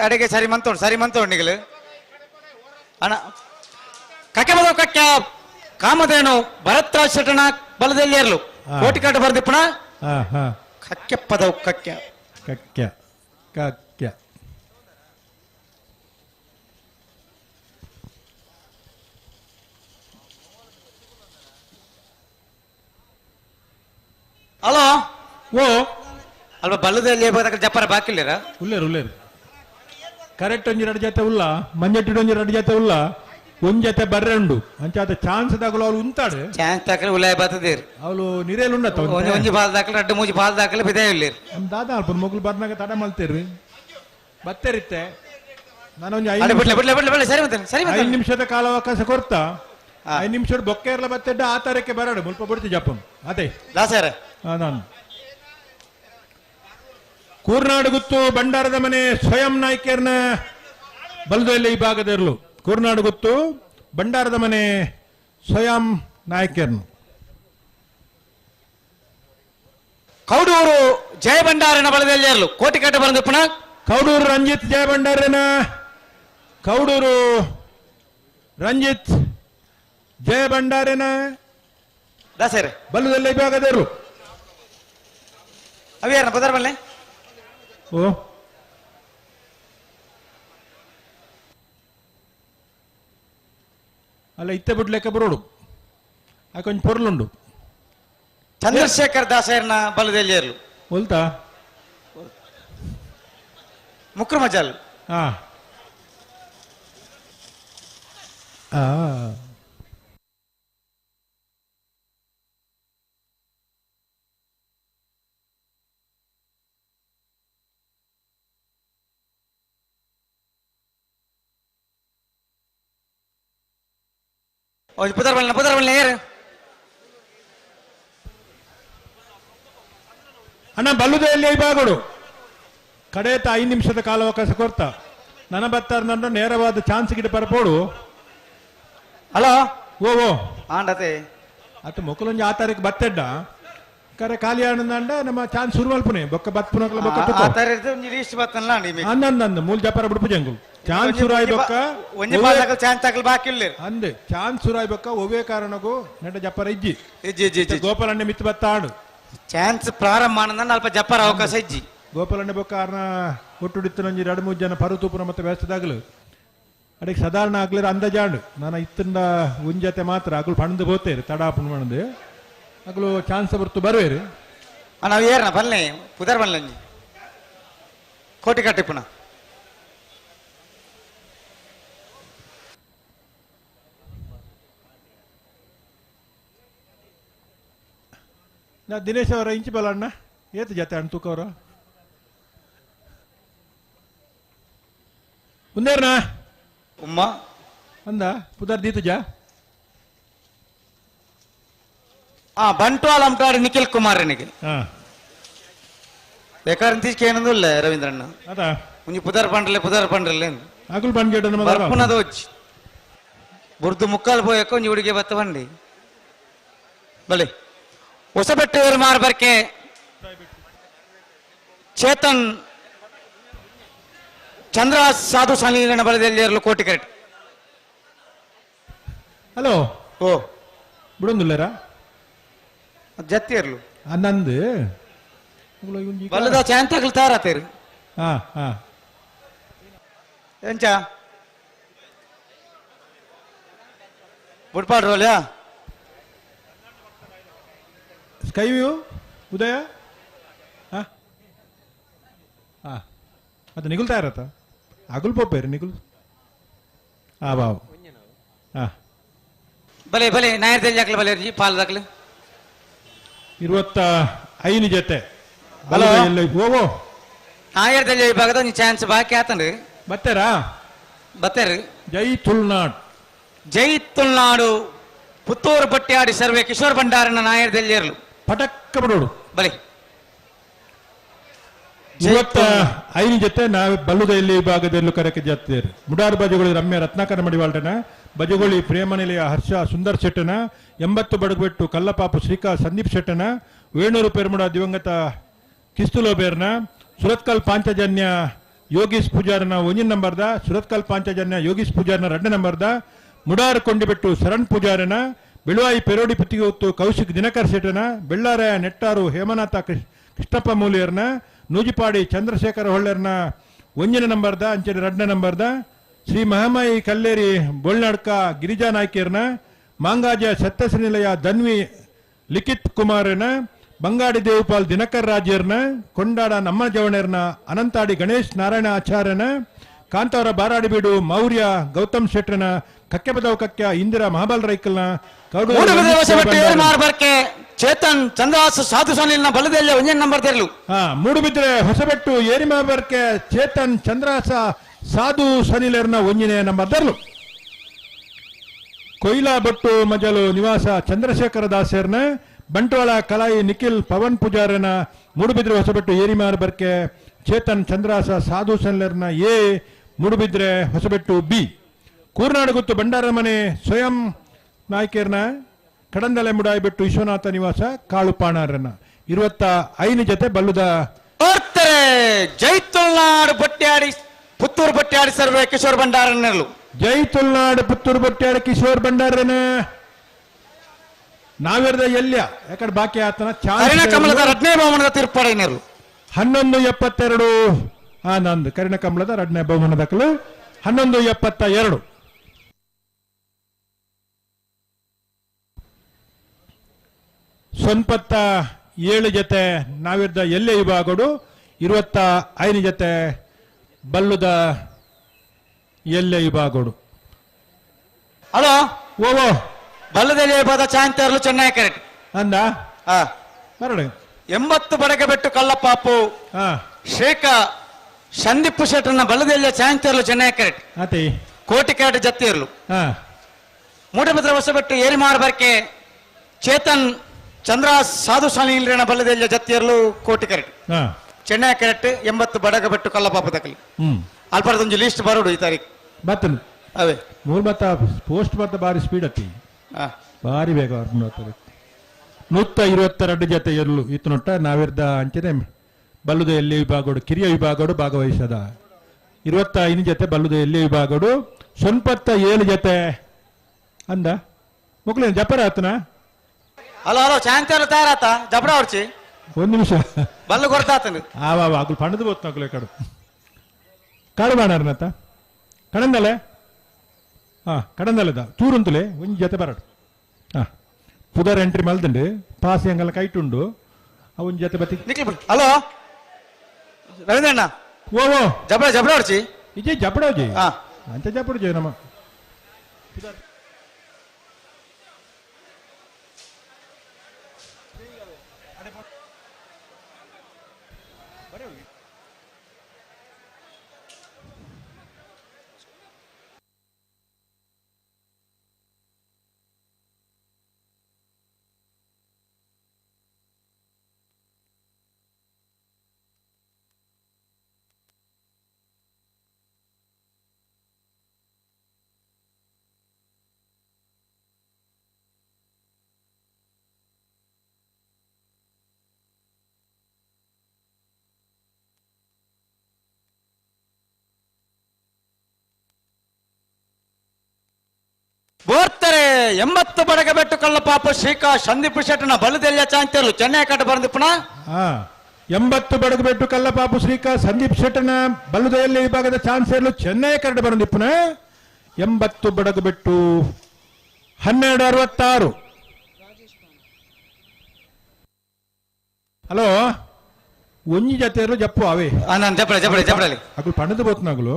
ಅಡಿಗೆ ಸರಿ ಮಂತೋಣ್ ನಿಗಲು ಅಣ್ಣ ಕಕ್ಕೆ ಬದೋ ಕಕ್ಕ ಕಾಮಧೇನು ಭರತ್ರಾಜ್ ಶೆಟ್ಟಣ ಬಲದಲ್ಲಿ ಇರ್ಲು ಕೋಟಿ ಕಟ್ಟು ಬರ್ದಿಪ್ಪಣ ಕಕ್ಕೆ ಪದವು ಕಕ್ಕೆ ಕಕ್ಕೆ ಕಕ್ಕೆ ಹಲೋ ಅಲ್ವಾ ಬಲ್ಲದಲ್ಲಿ ಜಪ್ಪರ ಬಾಕಿಲ್ಲರ ಉಲ್ಲೇರು ಕರೆಕ್ಟ್ 2 ಜೊತೆ ಉಲ್ಲ ಮಂಜಟ್ಟಿಡು 2 ಜೊತೆ ಉಲ್ಲ 1 ಜೊತೆ ಬರ್ರೆ ಉಂಡು ಅಂಚಾದ ಚಾನ್ಸ್ ದಾಖಲು ಅವ್ರು ಉಂತಾಡು ಚಾನ್ಸ್ ದಾಖಲೆ ಉಲಾಯ ಬರ್ತದೇರು ಅವಳು ನಿರೇಲು ಉಂಡತ್ತ ಒಂಜಿ ಬಾಲ್ ದಾಖಲೆ 2-3 ಬಾಲ್ ದಾಖಲೆ ಬಿದೆ ಇಲ್ಲಿರು ದಾದ ಅಲ್ಪ ಮಗುಲು ಬರ್ನಾಗ ತಡ ಮಲ್ತೇರಿ ಬತ್ತೇರಿತ್ತೆ ನಾನು 5 ನಿಮಿಷದ ಕಾಲಾವಕಾಶ ಕೊಡ್ತಾ 5 ನಿಮಿಷ ಬೊಕ್ಕ ಇರಲ ಬತ್ತೆಡ್ಡ ಆ ತಾರಕ್ಕೆ ಬರಾಡು ಮುಲ್ಪ ಬಿಡ್ತಿ ಜಪ್ಪಂ ಅದೇ ದಾಸರ ನಾನು ಕೂರ್ನಾಡು ಗುತ್ತು ಬಂಡಾರದ ಮನೆ ಸ್ವಯಂ ನಾಯ್ಕರ್ನ ಬಲದಲ್ಲಿ ಈ ಭಾಗದಲ್ಲೂ ಕೂರ್ನಾಡು ಗುತ್ತು ಬಂಡಾರದ ಮನೆ ಸ್ವಯಂ ನಾಯ್ಕರ್ನು ಕೌಡೂರು ಜಯ ಭಂಡಾರನ ಬಲದಲ್ಲಿ ಇರಲು ಕೋಟಿ ಕಟ್ಟ ಬಂದು ಪುನಃ ಕೌಡೂರು ರಂಜಿತ್ ಜಯ ಭಂಡಾರನ ಕೌಡೂರು ರಂಜಿತ್ ಜಯ ಭಂಡಾರನ ದಾಸರ ಬಲದಲ್ಲಿ ಈ ಭಾಗದಲ್ಲೂ ಅವ್ಯಾರ ಪದರ ಬಲ್ಲೆ ಓ ಅಲ್ಲ ಇತ್ತೆ ಬಿಡ್ಲೆಕ್ಕ ಬರೋಡು ಕೊಂಚ ಪೊರ್ಲುಂಡು ಚಂದ್ರಶೇಖರ್ ದಾಸರನ ಬಲದಲ್ಲಿ ಇರಲು ಹೊಲ್ತಾ ಮುಕ್ರು ಮಜಾಲ್ ಹಾ ಪುದರ್ ಬಲ್ಲೆ ಯಾರು ಅಣ್ಣ ಬಲ್ಲುದಲ್ಲಿ ಬಾಗೋಡು ಕಡೆತ 5 ನಿಮಿಷದ ಕಾಲಾವಕಾಶ ಕೊಡ್ತಾ ನನ್ನ ಬತ್ತಾರ ನೇರವಾದ ಚಾನ್ಸ್ ಗಿಡ ಪರಪೋಡು ಹಲೋ ಓ ಆಂಡತೆ ಅತ್ತ ಮೊಕ್ಕಲೊಂಜಿ ಆ ತಾರೀಕು ಬತ್ತೆಡ್ಡ ಕರೆ ಖಾಲಿ ಆನಂದ ನಮ್ಮ ಚಾನ್ಸ್ ಶುರು ಮಲ್ಪುನೆ ಬೊಕ್ಕ ಬತ್ಪುನಕಲ ಬೊಕ್ಕ ತುಕೋ ಆ ತರ ಲಿಸ್ಟ್ ಬತ್ತಲ್ಲ ಅಂದಂದ ಮೂಲ ಜಪರ ಬಿಡ್ಪು ಜಂಗು ಚಾನ್ಸ್ ಶುರುವಾಯಿ ಬೊಕ್ಕ ಒಂಜಿ ಬಾಲಕ ಚಾನ್ಸ್ ತಕಲ್ ಬಾಕಿ ಇಲ್ಲ ಅಂದೆ ಚಾನ್ಸ್ ಶುರುವಾಯಿ ಬೊಕ್ಕ ಒವೇ ಕಾರಣಗೂ ನೆಟ ಜಪರ ಇಜ್ಜಿ ಇಜ್ಜಿ ಗೋಪಾಲಣ್ಣ ಮಿತ್ ಬತ್ತಾಡು ಚಾನ್ಸ್ ಪ್ರಾರಂಭ ಆನಂದ ಅಲ್ಪ ಜಪರ ಅವಕಾಶ ಇಜ್ಜಿ ಗೋಪಾಲಣ್ಣ ಬೊಕ್ಕ ಆರ್ನ ಒಟ್ಟುಡಿತ್ತು ನಂಜಿ 2-3 ಜನ ಪರುತೂಪುರ ಮತ್ತೆ ವ್ಯವಸ್ಥೆದಾಗಲು ಅಡಿಗೆ ಸಾಧಾರಣ ಆಗ್ಲಿರ ಅಂದಾಜಾಂಡು ನಾನು ಇತ್ತಂದ ಉಂಜತೆ ಮಾತ್ರ ಅಗಲು ಪಣದು ಬೋತೇರಿ ತಡಾಪುಣ ಮಣದು ಅಗಲು ಚಾನ್ಸ್ ಬರ್ತು ಬರುವೇರಿ ನಾವು ಏರ್ನ ಬಲ್ಲೆ ಪುದರ್ ಬಲ್ಲೆ ಕೋಟಿ ಕಟ್ಟಿ ಪುನಃ ನಾ ದಿನೇಶ್ ಅವರ ಇಂಚಿ ಬಲಣ್ಣ ಏತು ಜತೆ ಅಣ್ಣ ತೂಕವ್ರ ಮುಂದೇರ್ನಾ ಉಮ್ಮ ಅಂದ ಪುದರ್ ದೀತುಜ ಬಂಟ್ವಾಳ ಅಂಟಾಡಿ ನಿಖಿಲ್ ಕುಮಾರನಿಗೆ ಬೇಕಾದ್ರೆ తీసుకేనందులే రవీంద్రన్న అదా ఉంజి పుదర్ పండ్రలే అగులు పని చేయడం బర్పునద వచ్చి బుర్దు ముక్కలు పోయాక ఉంజి ఉడిగే బత్తవండి బలే ಹೊಸಬೆಟ್ಟು ಮಾರ ಬರ್ಕೆ ಚೇತನ್ ಚಂದ್ರ ಸಾಧು ಸಲೀಲನ ಬಲದಲ್ಲಿ ಇರಲು ಕೋಟಿ ಕರೆಕ್ಟ್ ಹಲೋ ಓ ಬಿಡೊಂದಿಲ್ಲರಾ ಜತ್ತಿ ಇರಲು ಆನಂದ್ ಬಲ್ಲದ ಚಾನ್ ತಗಲ್ತಾರತೇರು ಹಾ ಹಾ ಎಂಚ ಬುಡ್ಪಾಡ್ರೋಲ್ಯಾ ಸ್ಕೈ ವ್ಯೂ ಉದಯ ಅದು ನಿಗುಲ್ತಾ ಇರತ್ತ ಅಗುಲ್ ಪೋಪೇರಿ ನಿಗುಲ್ ಬಾವು ಬಲೆ ಬಲೆ ನಾಯರ್ದಲ್ಲಿ ಹಾಕ್ಲಿ ಬಲೆ ಪಾಲ್ ಹಾಕ್ಲಿ 25 ಜೊತೆ ಹೋಗೋ ನಾಯರ್ದಲ್ಲಿ ವಿಭಾಗದ ನೀ ಚಾನ್ಸ್ ಬಾಕಿ ಆತನ್ರಿ ಬತ್ತೇರಾ ಬತ್ತೇರಿ ಜೈ ತುಳ್ನಾಡು ಪುತ್ತೂರು ಬಟ್ಟಿಯಾಡಿ ಸರ್ವೆ ಕಿಶೋರ್ ಭಂಡಾರನ ನಾಯರ್ದಲ್ಲಿ ಇರಲು ಪಟಕ್ಕ ಬಿಡೋಡು ಬಲೆ 25 ಜೊತೆ ನಾವು ಬಲ್ಲುದಲ್ಲಿ ವಿಭಾಗದಲ್ಲೂ ಕರೆಕೆ ಜಾತಿಯರು ಮುಡಾರು ಬಜಗೊಳಿ ರಮ್ಯ ರತ್ನಾಕರ ಮಡಿವಾಳ್ಟನ ಬಜಗೊಳಿ ಪ್ರೇಮನಿಲೆಯ ಹರ್ಷ ಸುಂದರ್ ಶೆಟ್ಟನ 80 ಬಡಗುಬೆಟ್ಟು ಕಲ್ಲಪಾಪು ಶ್ರೀಕಾಂತ್ ಸಂದೀಪ್ ಶೆಟ್ಟನ ವೇಣೂರು ಪೆರ್ಮುಡ ದಿವಂಗತ ಕಿಸ್ತುಲೋಬೇರ್ನ ಸುರತ್ಕಲ್ ಪಾಂಚಜನ್ಯ ಯೋಗೀಶ್ ಪೂಜಾರನ 1 ನಂಬರ್ದ ಸುರತ್ಕಲ್ ಪಾಂಚಜನ್ಯ ಯೋಗೀಶ್ ಪೂಜಾರನ 2 ನಂಬರ್ದ ಮುಡಾರು ಕೊಂಡಿಬೆಟ್ಟು ಶರಣ್ ಪೂಜಾರನ ಬೆಳುವಾಯಿ ಪೆರೋಡಿ ಪುತ್ತಿಗೆ ಕೌಶಿಕ್ ದಿನಕರ್ ಶೆಟ್ಟನ ಬೆಳ್ಳಾರಾಯ ನೆಟ್ಟಾರು ಹೇಮನಾಥ ಕೃಷ್ಣಪ್ಪ ಮೂಲಿಯರ್ನ ನೂಜಿಪಾಡಿ ಚಂದ್ರಶೇಖರ ಹೊಳ್ಳೆರ್ನ 1 ನಂಬರ್ದ ಅಂಚೆನ 2 ನಂಬರ್ದ ಶ್ರೀ ಮಹಾಮಾಯಿ ಕಲ್ಲೇರಿ ಬೋಳ್ನಾಡ್ಕ ಗಿರಿಜಾ ನಾಯ್ಕರ್ನ ಮಾಂಗಾಜ ಸತ್ತಶ್ರೀನಿಲಯ ಧನ್ವಿ ಲಿಖಿತ್ ಕುಮಾರನ ಬಂಗಾಡಿ ದೇವಪಾಲ್ ದಿನಕರ್ ರಾಜ್ಯರ್ನ ಕೊಂಡಾಡ ನಮ್ಮ ಜವಣರ್ನ ಅನಂತಾಡಿ ಗಣೇಶ್ ನಾರಾಯಣ ಆಚಾರ್ಯನ ಕಾಂತವರ ಬಾರಾಡಿಬೀಡು ಮೌರ್ಯ ಗೌತಮ್ ಶೆಟ್ಟನ ಕಕ್ಕೆಬದವ ಕಕ್ಯ ಇಂದಿರಾ ಮಹಾಬಲ್ ರೈಕಲ್ನ ಚೇತನ್ ಚಂದ್ರವಾಸ ಸಾಧು ಸಲೀಲ್ನ ಬಲದಲ್ಲಿ 1 ನಂಬರ್ ತೆರಲು ಮೂಡುಬಿದ್ರೆ ಹೊಸಬೆಟ್ಟು ಏರಿ ಬರ್ಕೆ ಚೇತನ್ ಚಂದ್ರವಾಸ ಸಾಧು ಸನಿಲರ್ನ 1 ನಂಬರ್ ತೆರಲು ಕೊಯ್ಲಾ ಬಟ್ಟು ಮಜಲು ನಿವಾಸ ಚಂದ್ರಶೇಖರ ದಾಸರ್ನ ಬಂಟ್ವಾಳ ಕಲಾಯಿ ನಿಖಿಲ್ ಪವನ್ ಪೂಜಾರನ ಮೂಡುಬಿದ್ರೆ ಹೊಸಬೆಟ್ಟು ಏರಿಮಾರ್ ಬರ್ಕೆ ಚೇತನ್ ಚಂದ್ರಾಸ ಸಾಧು ಸನ್ಲರ್ನ ಎ ಮೂಡುಬಿದ್ರೆ ಹೊಸಬೆಟ್ಟು ಬಿ ಕೂರ್ನಾಡು ಗುತ್ತು ಬಂಡಾರ ಮನೆ ಸ್ವಯಂ ನಾಯ್ಕರ್ನ ಕಡಂದಲೆ ಮುಡಾಯಿಬೆಟ್ಟು ವಿಶ್ವನಾಥ ನಿವಾಸ ಕಾಳು ಪಾಣಾರನ 25 ಜೊತೆ ಬಲ್ಲುದ ಜೈತುಲ್ನಾಡು ಬಟ್ಟ್ಯಾಡಿ ಪುತ್ತೂರು ಬಟ್ಟ್ಯಾಡಿ ಸರ್ವೆ ಕಿಶೋರ್ ಭಂಡಾರನರು ಜೈತುಲ್ನಾಡು ಪುತ್ತೂರು ಬಟ್ಟ್ಯಾಡಿ ಕಿಶೋರ್ ಭಂಡಾರನ ನಾವಿರದ ಎಲ್ಯ ಯಾಕಡೆ ಬಾಕಿ ಆತನ ಕರಿಣ ಕಮಲದ ರಡ್ನೇ ಬಹುಮಾನದ ತೀರ್ಪಾಡಿನರು 1172 ನಂದು ಕರಿಣ ಕಮಲದ ರಡ್ನೇ ಬಹುಮಾನ ದಾಖಲು 1172 ಸೊನ್ಪತ್ತ 7 ಜೊತೆ ನಾವಿರ್ದ ಎಲ್ಲೆ ವಿಭಾಗಡು 25 ಜೊತೆ ಬಲ್ಲುದ ಎಲ್ಲೆ ವಿಭಾಗಡು ಹಲೋ ಓವೋ ಬಲ್ಲದಲ್ಲಿ ವಿಭಾಗ ಚಾಂತರ್ಲು ಚೆನ್ನೈ ಕರೆಕ್ಟ್ ಅಂದ ಮರಡು 80 ಬಡಗೆ ಬೆಟ್ಟು ಕಲ್ಲಪ್ಪಾಪು ಶ್ರೇಖ ಸಂದೀಪ್ ಶೆಟ್ಟರ್ನ ಬಲ್ಲದಲ್ಲಿ ಚಾಂತರ್ಲು ಚೆನ್ನೈ ಕರೆಕ್ಟ್ ಅತಿ ಕೋಟಿ ಕ್ಯಾಟ್ ಜತ್ತಿರ್ಲು ಮೂಡಬಿದ್ರ ಹೊಸಬೆಟ್ಟು ಏರಿಮಾರ್ ಬರ್ಕೆ ಚೇತನ್ ಚಂದ್ರ ಸಾಧು ಸಾಲಿನ ಬಲ್ಲದಲ್ಲಿ ಜತ್ತಿಯರ್ಲು ಕೋಟಿ ಕರೆಕ್ಟ್ ಚೆನ್ನೈ ಕರೆಕ್ಟ್ 80 ಬಡಗ ಬೆಟ್ಟು ಕಲ್ಲಪಾಪ ತಕಲಿ ಅಲ್ಪರದೊಂದು ಲಿಸ್ಟ್ ಬರೋಡು ಈ ತಾರೀಕು ಬತ್ತನು ಅವೇ ಮೂರು ಮತ್ತ ಪೋಸ್ಟ್ ಬರ್ತ ಬಾರಿ ಸ್ಪೀಡ್ ಅತಿ ಬಾರಿ ಬೇಗ 122 ಜೊತೆ ಎರಲು ಈತನೊಟ್ಟ ನಾವಿರ್ದ ಅಂಚನೆ ಬಲ್ಲುದ ಎಲ್ಲಿ ವಿಭಾಗಡು ಕಿರಿಯ ವಿಭಾಗಡು ಭಾಗವಹಿಸದ 25 ಜೊತೆ ಬಲ್ಲುದ ಎಲ್ಲಿ ವಿಭಾಗಡು 97 ಜೊತೆ ಅಂದ ಮುಕ್ಲೇನು ಜಪರ ಆತನ ಹಲೋ ಹಲೋ ಚಾಂಚರ್ ತಯಾರಾತ ಜಪಡ ಹೊಡ್ಚಿ 1 ನಿಮಿಷ ಬಲ್ಲು ಕೊಡ್ತಾತನು ಆಗಲು ಪಣದು ಬೋತ್ ನಕಲೆ ಕಡು ಕಾಡು ಬಾಣಾರನತ್ತ ಕಡಂದಲೆ ಕಡಂದಲೆದ ಚೂರುಂತಲೆ ಒಂಜಿ ಜೊತೆ ಬರಡು ಪುದರ್ ಎಂಟ್ರಿ ಮಲ್ದಂಡು ಪಾಸ್ ಹೆಂಗಲ್ಲ ಕೈಟುಂಡು ಅವನ್ ಜೊತೆ ಬತ್ತಿ ಹಲೋ ರವೀಂದ್ರಣ್ಣ ಓ ಜಪಡ ಜಪಡ ಹೊಡ್ಚಿ ಇಜೆ ಜಪಡೋಜಿ ಅಂತ ಜಪಡೋಜಿ ನಮ್ಮ ಬೋರ್ತಾರೆ 80 ಬಡಗ ಬೆಟ್ಟು ಕಲ್ಲಪಾಪ ಶ್ರೀಕಾ ಸಂದೀಪ್ ಶೆಟ್ಟನ ಬಲ್ಲದೆಲ್ಲ ಚಾಂತರ್ಲು ಚೆನ್ನೈ ಕಟ್ಟ ಬಂದಿಪ್ಪಣ 80 ಬಡಗ ಬೆಟ್ಟು ಕಲ್ಲಪಾಪು ಶ್ರೀಕಾ ಸಂದೀಪ್ ಶೆಟ್ಟನ ಬಲ್ಲದೆಲ್ಲ ವಿಭಾಗದ ಚಾನ್ಸರ್ಲು ಚೆನ್ನೈ ಕರಡು ಬಂದಿಪ್ಪನ 80 ಬಡಗ ಬೆಟ್ಟು 1266 ಹಲೋ ಒಂಜಿ ಜತೆಯರು ಜಪ್ಪು ಅವೇ ಅಗಳು ಪಣದು ಬೋತ್ನಾಗಲು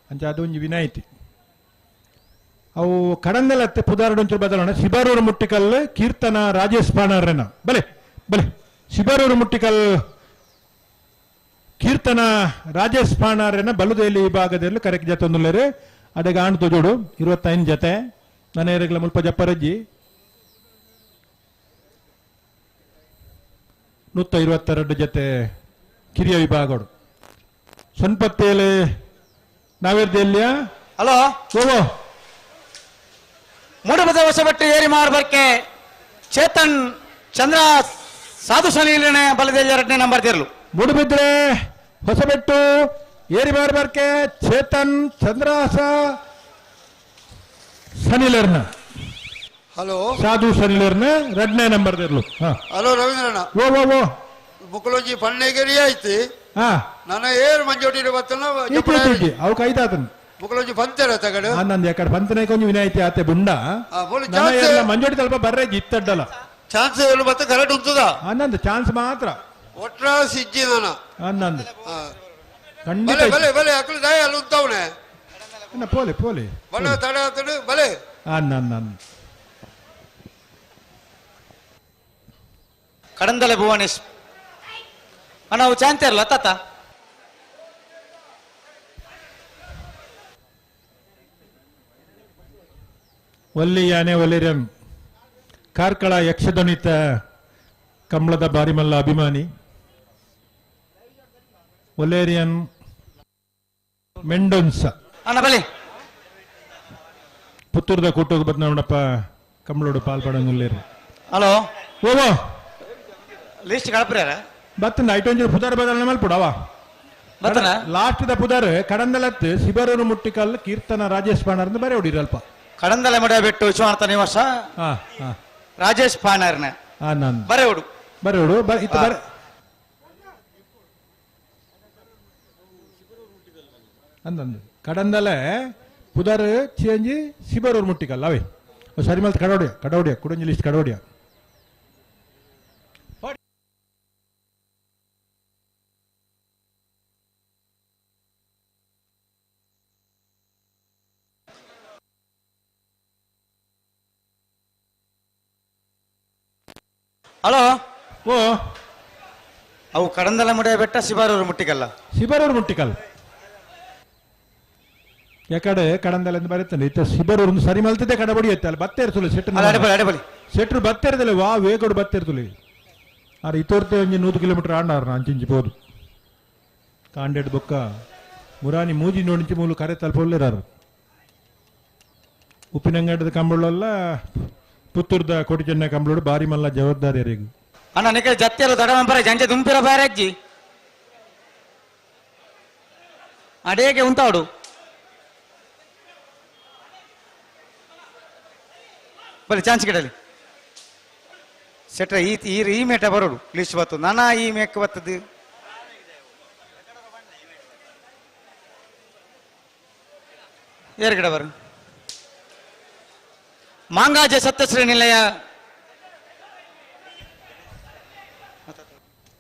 ಅಂಚ ಅದು ಒಂಜಿ ವಿನಾಯಿತಿ ಅವು ಕಡಂದಲತ್ತೆ ಪುದಾರಡೊಂಚು ಬದಲೋಣ ಶಿಬಾರೂರು ಮುಟ್ಟಿಕಲ್ ಕೀರ್ತನ ರಾಜೇಶ್ ಪಾಣಾರನ ಬಲೆ ಬಲೆ ಶಿಬಾರೂರು ಮುಟ್ಟಿಕಲ್ ಕೀರ್ತನ ರಾಜೇಶ್ ಪಾಣಾರನ ಬಲುದೆಯಲ್ಲಿ ವಿಭಾಗದಲ್ಲಿ ಕರೆಕ್ಟ್ ಜತೆ ಒಂದುಳ್ಳೇರು ಅದಕ್ಕೆ ಆಣ್ತು ಜೋಡು 25 ಜೊತೆ ನನೇರಗಳ ಮುಲ್ಪ ಜಪ್ಪರಜ್ಜಿ 122 ಜೊತೆ ಕಿರಿಯ ವಿಭಾಗಗಳು ಸೊನ್ಪತ್ತೇಲೆ ನಾವಿರ್ದೆಲ್ಲಿಯ ಹಲೋ ಓ ಮೂಡಬದ ಹೊಸಬೆಟ್ಟು ಏರಿ ಮಾರ್ಬರ್ಕೆ ಚೇತನ್ ಚಂದ್ರ ಸಾಧು ಸಲೀಲನೆ ಬಲದಲ್ಲಿ 2ನೇ ನಂಬರ್ ತಿರ್ಲು ಮೂಡುಬಿದ್ರೆ ಹೊಸಬೆಟ್ಟು ಏರಿ ಮಾರ್ಬರ್ಕೆ ಚೇತನ್ ಚಂದ್ರಾಸ ಸನಿಲರ್ನ ಹಲೋ ಸಾಧು ಸನಿಲರ್ನ 2ನೇ ನಂಬರ್ ತಿರ್ಲು ಹಲೋ ರವೀಂದ್ರಣ್ಣ ಓ ಮುಕ್ಕಳೊಂಜಿ ಪಣ್ಣೆಗೆರಿ ಆಯ್ತು ನನ್ನ ಏರು ಮಂಜೋಟಿ ಬತ್ತನ ಅವು ಕೈದಾತನು ಮುಕ್ಕಳೊಂಜಿ ಪಂಚರ ತಗಡು ನಂದು ಯಾಕಡೆ ಪಂತನೇ ಕೊಂಚ ವಿನಾಯಿತಿ ಆತೆ ಬುಂಡ ಮಂಜೋಟಿ ತಲ್ಪ ಬರ್ರೆ ಇತ್ತಡ್ಡಲ್ಲ ಚಾನ್ಸ್ ಮತ್ತೆ ಕರೆಕ್ಟ್ ಉಂಟದ ನಂದು ಚಾನ್ಸ್ ಮಾತ್ರ ಒಟ್ರ ಸಿಜ್ಜಿ ನಾನು ನಂದು ಖಂಡಿತ ಬಲೆ ಬಲೆ ಅಕ್ಕಳು ದಯ ಅಲ್ಲಿ ಉಂತವನೆ ಪೋಲೆ ಪೋಲೆ ಬಣ್ಣ ತಡ ಆತಡು ಬಲೆ ನಂದು ಕಡಂದಲೆ ಭುವನೇಶ್ ನಾವು ಚಾಂತಿರಲ್ಲ ತಾತ ಒಲ್ಲಿ ಯಾನೆ ಒಲಿರನ್ ಕಾರ್ಕಳ ಯಕ್ಷಧ್ವನಿತ ಕಂಬಳದ ಬಾರಿಮಲ್ಲ ಅಭಿಮಾನಿ ಒಲೇರಿಯನ್ ಮೆಂಡೊನ್ಸ ಅಣ್ಣ ಬಲಿ ಪುತ್ತೂರ್ದ ಕೂಟೋಗಿ ಬದ್ ನೋಡಪ್ಪ ಕಂಬಳೋಡು ಪಾಲ್ಪಡಂಗುಲ್ಲೇರು ಹಲೋ ಓವೋ ಲಿಸ್ಟ್ ಕಳಪ್ರಿಯಾರ ಬತ್ತಂದ ಐಟೊಂಜು ಪುದಾರ್ ಬದಲನೆ ಮಲ್ಪುಡವಾ ಬತ್ತನ ಲಾಸ್ಟ್ ದ ಪುದಾರ್ ಕಡಂದಲತ್ತು ಸಿಬರೂರು ಮುಟ್ಟಿಕಲ್ ಕೀರ್ತನ ರಾಜೇಶ್ ಪಾಣರ್ ಅಂತ ಬರೆ ಹೊಡಿರಿ ಅಲ್ಪ ಕಡಂದಲೆ ಮಡ ಬಿಟ್ಟು ವಿಶ್ವನಾಥ ನಿವಾಸ ರಾಜೇಶ್ ಪಾಣರ್ನ ನಾನು ಬರೆ ಹುಡು ಇತ್ತು ಬರೆ ಅಂದಂದು ಕಡಂದಲೆ ಪುದಾರ್ ಚೇಂಜಿ ಸಿಬರೂರು ಮುಟ್ಟಿಕಲ್ ಅವೇ ಸರಿ ಮಲ್ತ್ ಕಡೋಡಿಯ ಕುಡಂಜಿ ಲಿಸ್ಟ್ ಕಡೋಡಿಯ ಹಲೋ ಓ ಅವು ಕಡಂದಲ ಮುಡಿಯ ಬೆಟ್ಟ ಶಿಬಾರೂರು ಮುಟ್ಟಿಕಲ್ಲ ಶಿಬರೂರು ಮುಟ್ಟಿಕಲ್ ಯಾಕಡೆ ಕಡಂದಲ ಎಂದು ಬರುತ್ತಾನೆ ಇತ್ತ ಶಿಬರೂರು ಸರಿ ಮಲ್ತದೆ ಕಡಬಡಿಯುತ್ತೆ ಅಲ್ಲಿ ಬತ್ತೆ ಇರ್ತಲ್ಲ ಸೆಟ್ರು ಬತ್ತೆ ಇರ್ತಲ್ಲ ವಾ ವೇಗೋಡು ಬತ್ತೆ ಇರ್ತಲ್ಲ ಆದ್ರೆ ಇತ್ತೋರ್ತೆ ಒಂಜಿ 100 ಕಿಲೋಮೀಟರ್ ಆಡ್ನಾರು ಅಂಚಿಂಚಿ ಬೋದು ಕಾಂಡೆಡ್ ಬೊಕ್ಕ ಮುರಾನಿ ಮೂಜಿ ನೋಡಿಂಚಿ ಮೂಲು ಕರೆ ತಲುಪೊಲ್ಲೇರಾರು ಉಪ್ಪಿನಂಗಡದ ಕಂಬಳಲ್ಲ ಪುತ್ತೂರ್ದ ಕೋಟಿ ಚೆನ್ನ ಕಂಬಳೋಡು ಬಾರಿ ಮಲ್ಲ ಜವಾಬ್ದಾರಿ ಯಾರಿಗೂ ಅಣ್ಣ ನಿಖಿಲ ಜತ್ತಿಯಲ್ಲ ದೊಡ್ಡ ನಂಬರ ಜಂಜೆ ದುಂಪಿರ ಬಾರಿ ಅಜ್ಜಿ ಅಡೇಗೆ ಉಂಟಾಡು ಬಲಿ ಚಾನ್ಸ್ ಗಿಡಲಿ ಸೆಟ್ರ ಈ ಮೇಟ ಬರೋಡು ಲಿಸ್ಟ್ ಬತ್ತು ನಾನಾ ಈ ಮೇಕ್ ಬತ್ತದು ಏರ್ ಗಿಡ ಬರು ಮಾಂಗಾಜೆ ಸತ್ಯಶ್ರೀ ನಿಲಯ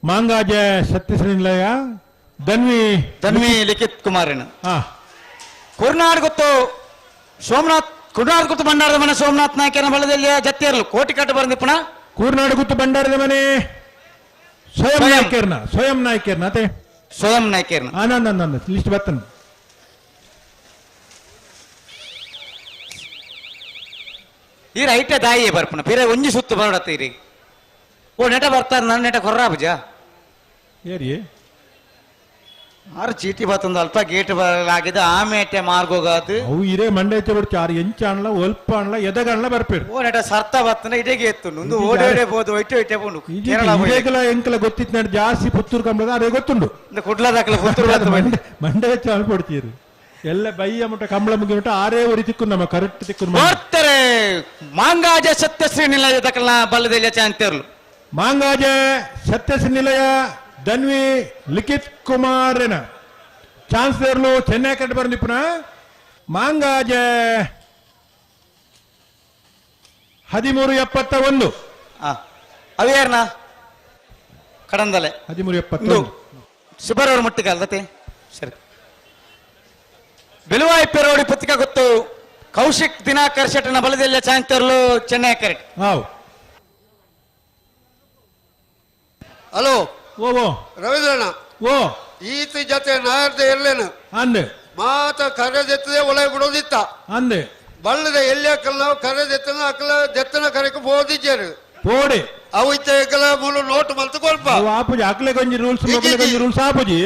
ಮಾಂಗಾಜೆ ಸತ್ಯಶ್ರೀ ನಿಲಯ ಧನ್ವಿ ಲಿಖಿತ್ ಕುಮಾರನ ಕುರ್ನಾಡ್ ಗೊತ್ತು ಸೋಮನಾಥ್ ಕುರ್ನಾಡ್ ಗೊತ್ತು ಭಂಡಾರದ ಮನೆ ಸೋಮನಾಥ್ ನಾಯ್ಕನ ಬಲದಲ್ಲಿ ಜತ್ತಿಯರ್ಲು ಕೋಟಿ ಕಟ್ಟು ಬಂದಿಪ್ಪಣ ಕೂರ್ನಾಡು ಗುತ್ತು ಭಂಡಾರದ ಮನೆ ಸ್ವಯಂ ನಾಯ್ಕರ್ನ ಅತೆ ಸ್ವಯಂ ನಾಯ್ಕರ್ನ ಆನಂದ ಲಿಸ್ಟ್ ಬರ್ತನ ಈ ರೈಟೆ ದಾಯಿಯೇ ಬರ್ಪಣ ಬೇರೆ ಒಂಜಿ ಸುತ್ತು ಬರಡತ್ತೀರಿ ಓ ನೆಟ ಬರ್ತಾರೆ ನನ್ನ ನೆಟ ಕೊರ್ರಾಬುಜ ಏರಿ ಆರು ಚೀಟಿ ಬತ್ತೊಂದು ಅಲ್ಪ ಗೇಟ್ ಬರಲಾಗಿದೆ ಆಮೇಟೆ ಮಾರ್ಗೋಗಾದು ಅವು ಇರೇ ಮಂಡೈತೆ ಬಿಡ್ತು ಆರು ಎಂಚ ಅಣ್ಣ ಒಲ್ಪ ಅಣ್ಣ ಎದಗಣ್ಣ ಬರ್ಪೇರು ಓ ನೆಟ ಸರ್ತ ಬತ್ತನ ಇಡೆಗೆ ಎತ್ತು ಒಂದು ಓಡೋಡೆ ಬೋದು ಒಯ್ಟೆ ಬೋದು ಕೇರಳ ಎಂಕಲ ಗೊತ್ತಿತ್ತು ನಡ್ ಜಾಸ್ತಿ ಪುತ್ತೂರು ಕಂಬಳದ ಅದೇ ಗೊತ್ತುಂಡು ಕುಡ್ಲದಾಕಲ ಪುತ್ತೂರು ಮಂಡೆ ಹೆಚ್ಚು ಅನ್ಕೊಡ್ತೀರಿ ಎಲ್ಲ ಬೈಯ ಮುಟ್ಟ ಕಂಬಳ ಮುಗಿ ಮುಟ್ಟ ಆರೇ ಒರಿ ತಿಕ್ಕು ನಮ್ಮ ಕರೆಕ್ಟ್ ತಿಕ್ಕು ಬರ್ತಾರೆ ಮಾಂಗಾಜ ಸತ್ಯಶ್ರೀ ನಿಲಯ ದಕ್ಕಲ ಬಲ್ಲದಲ್ಲಿ ಚಾಂತಿರ್ಲು ಮಾಂಗಾಜ ಸತ್ಯಶ್ರೀ ನಿಲಯ ಧನ್ವಿ ಲಿಖಿತ್ ಕುಮಾರನ ಚಾನ್ಸ್ಲರ್ಲು ಚೆನ್ನೈ ಕಟ್ಟು ಬಂದಿಪ್ಪನ ಮಾಂಗಾಜ 1371 ಅವೇರ್ನ ಕಡಂದಲೆ 1371 ಸುಬರವ್ರ ಮುಟ್ಟಿಗೆ ಅಲ್ಲತೆ ಸರಿ ಬೆಲುವಾಯಿ ಪೆರೋಡಿ ಪುತ್ತಿಕ ಗೊತ್ತು ಕೌಶಿಕ್ ದಿನಾಕರ್ ಶೆಟ್ಟನ ಬಲದಲ್ಲಿ ಚಾಂತಿರ್ಲು ಚೆನ್ನೈ ಕರೆಕ್ಟ್ ಹಲೋ ಓ ರವೀಂದ್ರಣ್ಣ ಓ ಈತ ಜೊತೆ ನಾರ್ದ ಇರ್ಲೇನು ಅಂದೆ ಮಾತ ಕರೆದೆತ್ತದೆ ಒಳಗೆ ಬಿಡೋದಿತ್ತ ಅಂದೆ ಬಳ್ಳದ ಎಲ್ಲಿ ಹಾಕಲ್ಲ ನಾವು ಕರೆದೆತ್ತನ ಹಾಕಲ್ಲ ದೆತ್ತನ ಕರೆಕ ಬೋದಿದ್ದೇರು ಪೋಡೆ ಅವು ಇತ್ತ ಹಾಕಲ್ಲ ಮೂಲ ನೋಟ್ ಮಲ್ತು ಕೊಲ್ಪ ಆಪುಜಿ ಅಕ್ಲೆ ಕೊಂಜಿ ರೂಲ್ಸ್ ಆಪುಜಿ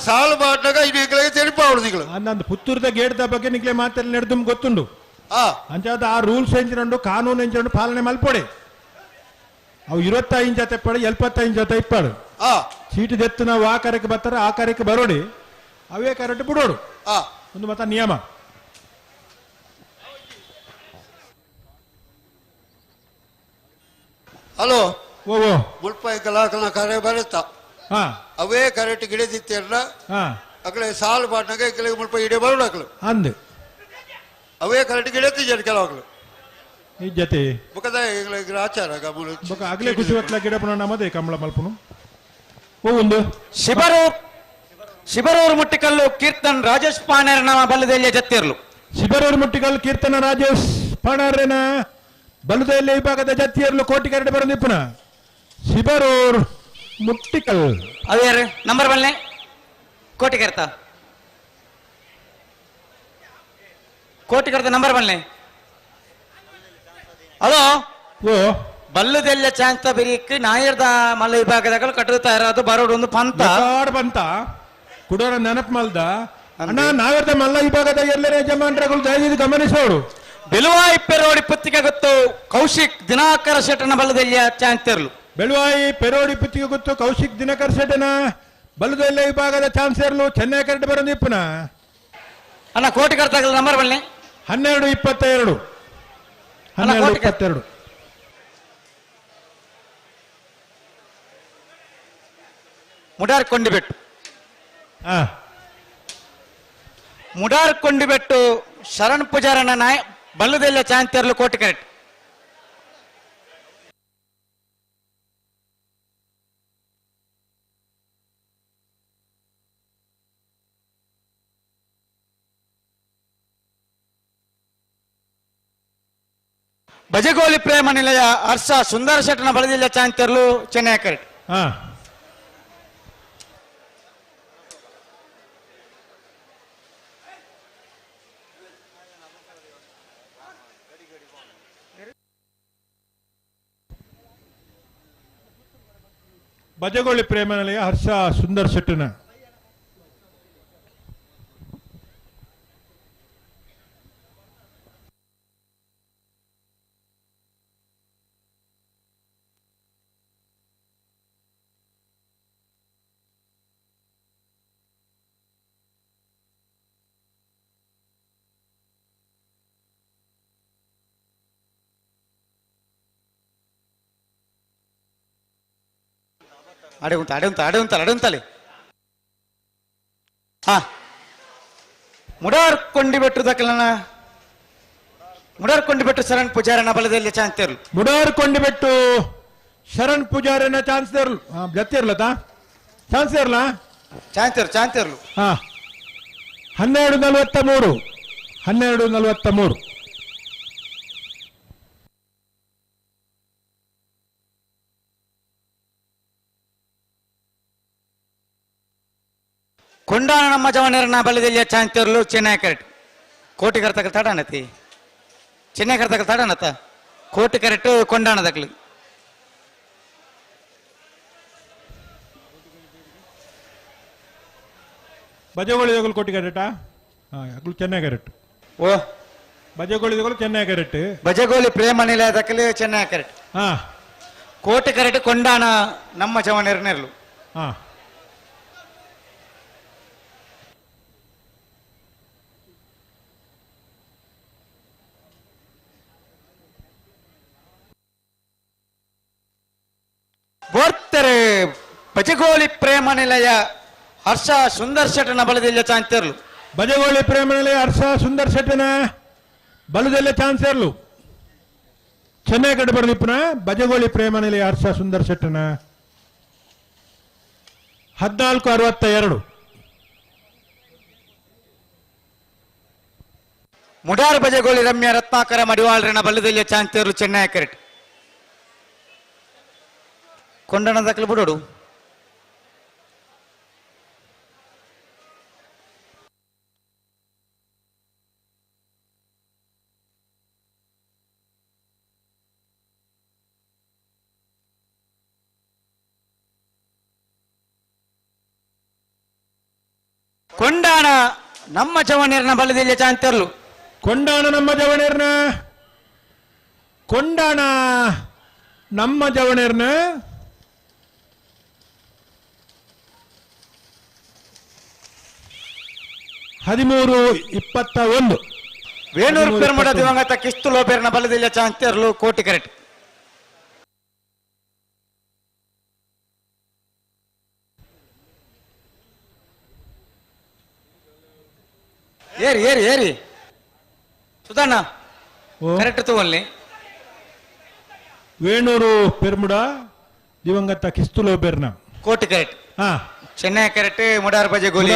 ಸಾಲು ಬಾಟ್ನಾಗ ಇದು ಇಕ್ಲೆಗೆ ತೆರಿಪ ಅವಳದಿಗಳು ಅಂದಂದು ಪುತ್ತೂರ್ದ ಗೇಟ್ ದ ಬಗ್ಗೆ ನಿಕ್ಲೆ ಮಾತೆಲ್ಲ ನಡೆದು ಗೊತ್ತುಂಡು ಅಂಚಾದ ಆ ರೂಲ್ಸ್ ಎಂಚಿನಂಡು ಕಾನೂನು ಎಂಚಿನಂಡು ಪಾಲನೆ ಮಲ್ಪೊಡೆ ಅವು 25 ಇಂಚ ತೆಪ್ಪಡು 75 ಇಂಚ ಇಪ್ಪಾಡು ಚೀಟಿ ದೆತ್ತು ನಾವು ಆ ಕಾರ್ಯಕ್ಕೆ ಬರ್ತಾರೆ ಆ ಕಾರ್ಯಕ್ಕೆ ಬರೋಡಿ ಅವೇ ಕರೆಕ್ಟ್ ಬಿಡೋಡು ಒಂದು ಮತ ನಿಯಮ ಹಲೋ ಓ ಮುಲ್ಪ ಕಲಾಕಲ ಕರೆ ಬರುತ್ತಾ ಅವೇ ಕರೆಕ್ಟ್ ಗಿಡದಿತ್ತೇರ್ನ ಅಕಡೆ ಸಾಲು ಬಾಟ್ನಾಗ ಇಕ್ಕಲಿಗೆ ಮುಲ್ಪ ಇಡೇ ಬರೋಡು ಅಕಲು ಅಂದೆ ಅವೇ ಕರೆಕ್ಟ್ ಗಿಡತ್ತಿದ್ದಾರೆ ಕೆಲವಗಳು ಈ ಜೊತೆ ಬುಕದ ಆಚಾರ ಬುಕ ಆಗ್ಲೇ ಖುಷಿ ಹೊತ್ಲ ಗಿಡ ಪುನಃ ನಮ್ಮದೇ ಕಂಬಳ ಮಲ್ಪನು ಓ ಒಂದು ಶಿಬರೂರು ಮುಟ್ಟಿಕಲ್ಲು ಕೀರ್ತನ್ ರಾಜೇಶ್ ಪಾಣೇರನ ಬಲದಲ್ಲಿ ಜತ್ತಿರ್ಲು ಶಿಬರೂರು ಮುಟ್ಟಿಕಲ್ಲು ಕೀರ್ತನ ರಾಜೇಶ್ ಪಾಣೇರನ ಬಲದಲ್ಲಿ ವಿಭಾಗದ ಜತ್ತಿಯರ್ಲು ಕೋಟಿ ಕರಡಿ ಬರಂದಿಪ್ಪನ ಶಿಬರೂರ್ ಮುಟ್ಟಿಕಲ್ ಅದೇ ನಂಬರ್ ಬಲ್ಲೆ ಕೋಟಿ ಕರ್ತ ನಂಬರ್ ಬಲ್ಲೆ ಹಲೋ ಓ ಬಲ್ಲದೆಲ್ಲ ಚಾಂತ ಬಿರಿಕ್ ನಾಯರ್ದ ಮಲ್ಲ ವಿಭಾಗದಾಗ ಕಟ್ಟುತ್ತಾ ಇರೋದು ಬರೋಡು ಒಂದು ಪಂತ ಬಂತ ಕುಡೋರ ನೆನಪು ಮಲ್ದ ಅಣ್ಣ ನಾವೆರ್ದ ಮಲ್ಲ ವಿಭಾಗದ ಎಲ್ಲರ ಯಜಮಾನರುಗಳು ದಯವಿಟ್ಟು ಗಮನಿಸೋಡು ಬೆಲುವಾಯಿ ಪೆರೋಡಿ ಪುತ್ತಿಗೆ ಗೊತ್ತು ಕೌಶಿಕ್ ದಿನಾಕರ ಶೆಟ್ಟನ ಬಲ್ಲದೆಲ್ಲ ಚಾಂತಿರ್ಲು ಬೆಳುವಾಯಿ ಪೆರೋಡಿ ಪುತ್ತಿಗೆ ಗೊತ್ತು ಕೌಶಿಕ್ ದಿನಕರ್ ಶೆಟ್ಟನ ಬಲ್ಲದೆಲ್ಲ ವಿಭಾಗದ ಚಾನ್ಸರ್ಲು ಚೆನ್ನೈ ಕರೆಕ್ಟ್ ಬರೋದಿಪ್ಪನ ಅಣ್ಣ ಕೋಟಿ ಕರ್ತಾಗಲ್ಲ ನಂಬರ್ ಬನ್ನಿ 1222 1222 ಮುಡಾರ್ ಕೊಂಡಿಬೆಟ್ಟು ಮುಡಾರ್ ಕೊಂಡಿಬೆಟ್ಟು ಶರಣ್ ಪೂಜಾರನ ನಾಯ ಬಲ್ಲದೆಲ್ಲ ಚಾಂತಿರ್ಲು ಕೋಟಿ ಕರೆಕ್ಟ್ ಬಜಗೋಲಿ ಪ್ರೇಮ ನಿಲಯ ಹರ್ಷ ಸುಂದರ ಶೆಟ್ಟನ ಬಲದಿಲ್ಲ ಚಾಂತಿರ್ಲು ಚೆನ್ನೈ ಕರೆಕ್ಟ್ ಬಜಗೋಳಿ ಪ್ರೇಮ ನಿಲಯ ಹರ್ಷ ಸುಂದರ್ ಶೆಟ್ಟನ ಅಡುಂತಲೆ ಹಾ ಮುಡಾರ್ ಕೊಂಡಿಬೆಟ್ಟು ದಕ್ಕಲನ ಮುಡಾರ್ ಕೊಂಡಿಬೆಟ್ಟು ಶರಣ್ ಪೂಜಾರನ ಬಲದಲ್ಲಿ ಚಾಂತಿರ್ಲು ಮುಡಾರ್ ಕೊಂಡಿಬೆಟ್ಟು ಶರಣ್ ಪೂಜಾರನ ಚಾನ್ಸರ್ಲು ಜತ್ತಿರ್ಲತಾ ಚಾನ್ಸರ್ಲ ಚಾಂತಿರ್ಲು ಹಾ 1243 ಕೊಂಡಾಣ ನಮ್ಮ ಜವನರನ್ನ ಬಲದಲ್ಲಿ ಚಾಂತಿರ್ಲು ಚೆನ್ನೈ ಕರೆಕ್ಟ್ ಕೋಟಿ ಕರ್ತಕ ತಡನತಿ ಚೆನ್ನೈ ಕರ್ತಕ ತಡನತ ಕೋಟಿ ಕರೆಕ್ಟ್ ಕೊಂಡಾಣದಕ್ಲು ಬಜಗೋಳಿದಗಳು ಕೋಟಿ ಕರೆಕ್ಟಾ ಚೆನ್ನೈ ಕರೆಕ್ಟ್ ಓ ಬಜಗೋಳಿದಗಳು ಚೆನ್ನೈ ಕರೆಕ್ಟ್ ಬಜಗೋಲಿ ಪ್ರೇಮ ನಿಲಯದಕ್ಕಲು ಚೆನ್ನೈ ಕರೆಕ್ಟ್ ಕೋಟಿ ಕರೆಕ್ಟ್ ಕೊಂಡಾಣ ನಮ್ಮ ಜವನರನ್ನೆರಲು ಬೋರ್ತಾರೆ ಬಜಗೋಳಿ ಪ್ರೇಮ ನಿಲಯ ಹರ್ಷ ಸುಂದರ್ ಶೆಟ್ಟನ ಬಲದಿಲ್ಲ ಚಾಂತಿರ್ಲು ಬಜಗೋಳಿ ಪ್ರೇಮ ನಿಲಯ ಹರ್ಷ ಸುಂದರ್ ಶೆಟ್ಟನ ಬಲದೆಲ್ಲ ಚಾನ್ಸರ್ಲು ಚೆನ್ನೈ ಕಡೆ ಬರೆದಿಪ್ಪನ ಬಜಗೋಳಿ ಪ್ರೇಮ ನಿಲಯ ಹರ್ಷ ಸುಂದರ್ ಶೆಟ್ಟನ 1462 ಮುಡಾರ್ ಬಜಗೋಳಿ ರಮ್ಯ ರತ್ನಾಕರ ಮಡಿವಾಳ್ರನ ಬಲದಿಲ್ಲ ಚಾಂತಿರ್ಲು ಚೆನ್ನೈ ಕರೆಕ್ಟ್ ಕೊಂಡಣ ದಕ್ಕಲು ಬಿಡೋಡು ಕೊಂಡಾಣ ನಮ್ಮ ಜವನೇರ್ನ ಬಲದಿಲ್ಲ ಚಾಂತಿರ್ಲು ಕೊಂಡಾಣ ನಮ್ಮ ಜವನೇರ್ನ ಕೊಂಡಾಣ ನಮ್ಮ ಜವನೇರ್ನ 1321 ವೇಣೂರು ಪೆರ್ಮಡ ದಿವಂಗತ ಕಿಸ್ತು ಲೋಪೇರ್ನ ಬಲದಿಲ್ಲ ಚಾಂತಿರ್ಲು ಕೋಟಿ ಕರೆಕ್ಟ್ ಏರಿ ಏರಿ ಏರಿ ಸುಧಾನ ಕರೆಕ್ಟ್ ತಗೊಳ್ಳಿ ವೇಣೂರು ಪೆರ್ಮುಡ ದಿವಂಗತ ಕಿಸ್ತು ಲೋಪೇರ್ನ ಕೋಟಿ ಕರೆಕ್ಟ್ ಚೆನ್ನೈ ಕರೆಕ್ಟ್ ಮುಡಾರ್ ಬಜಗೋಲಿ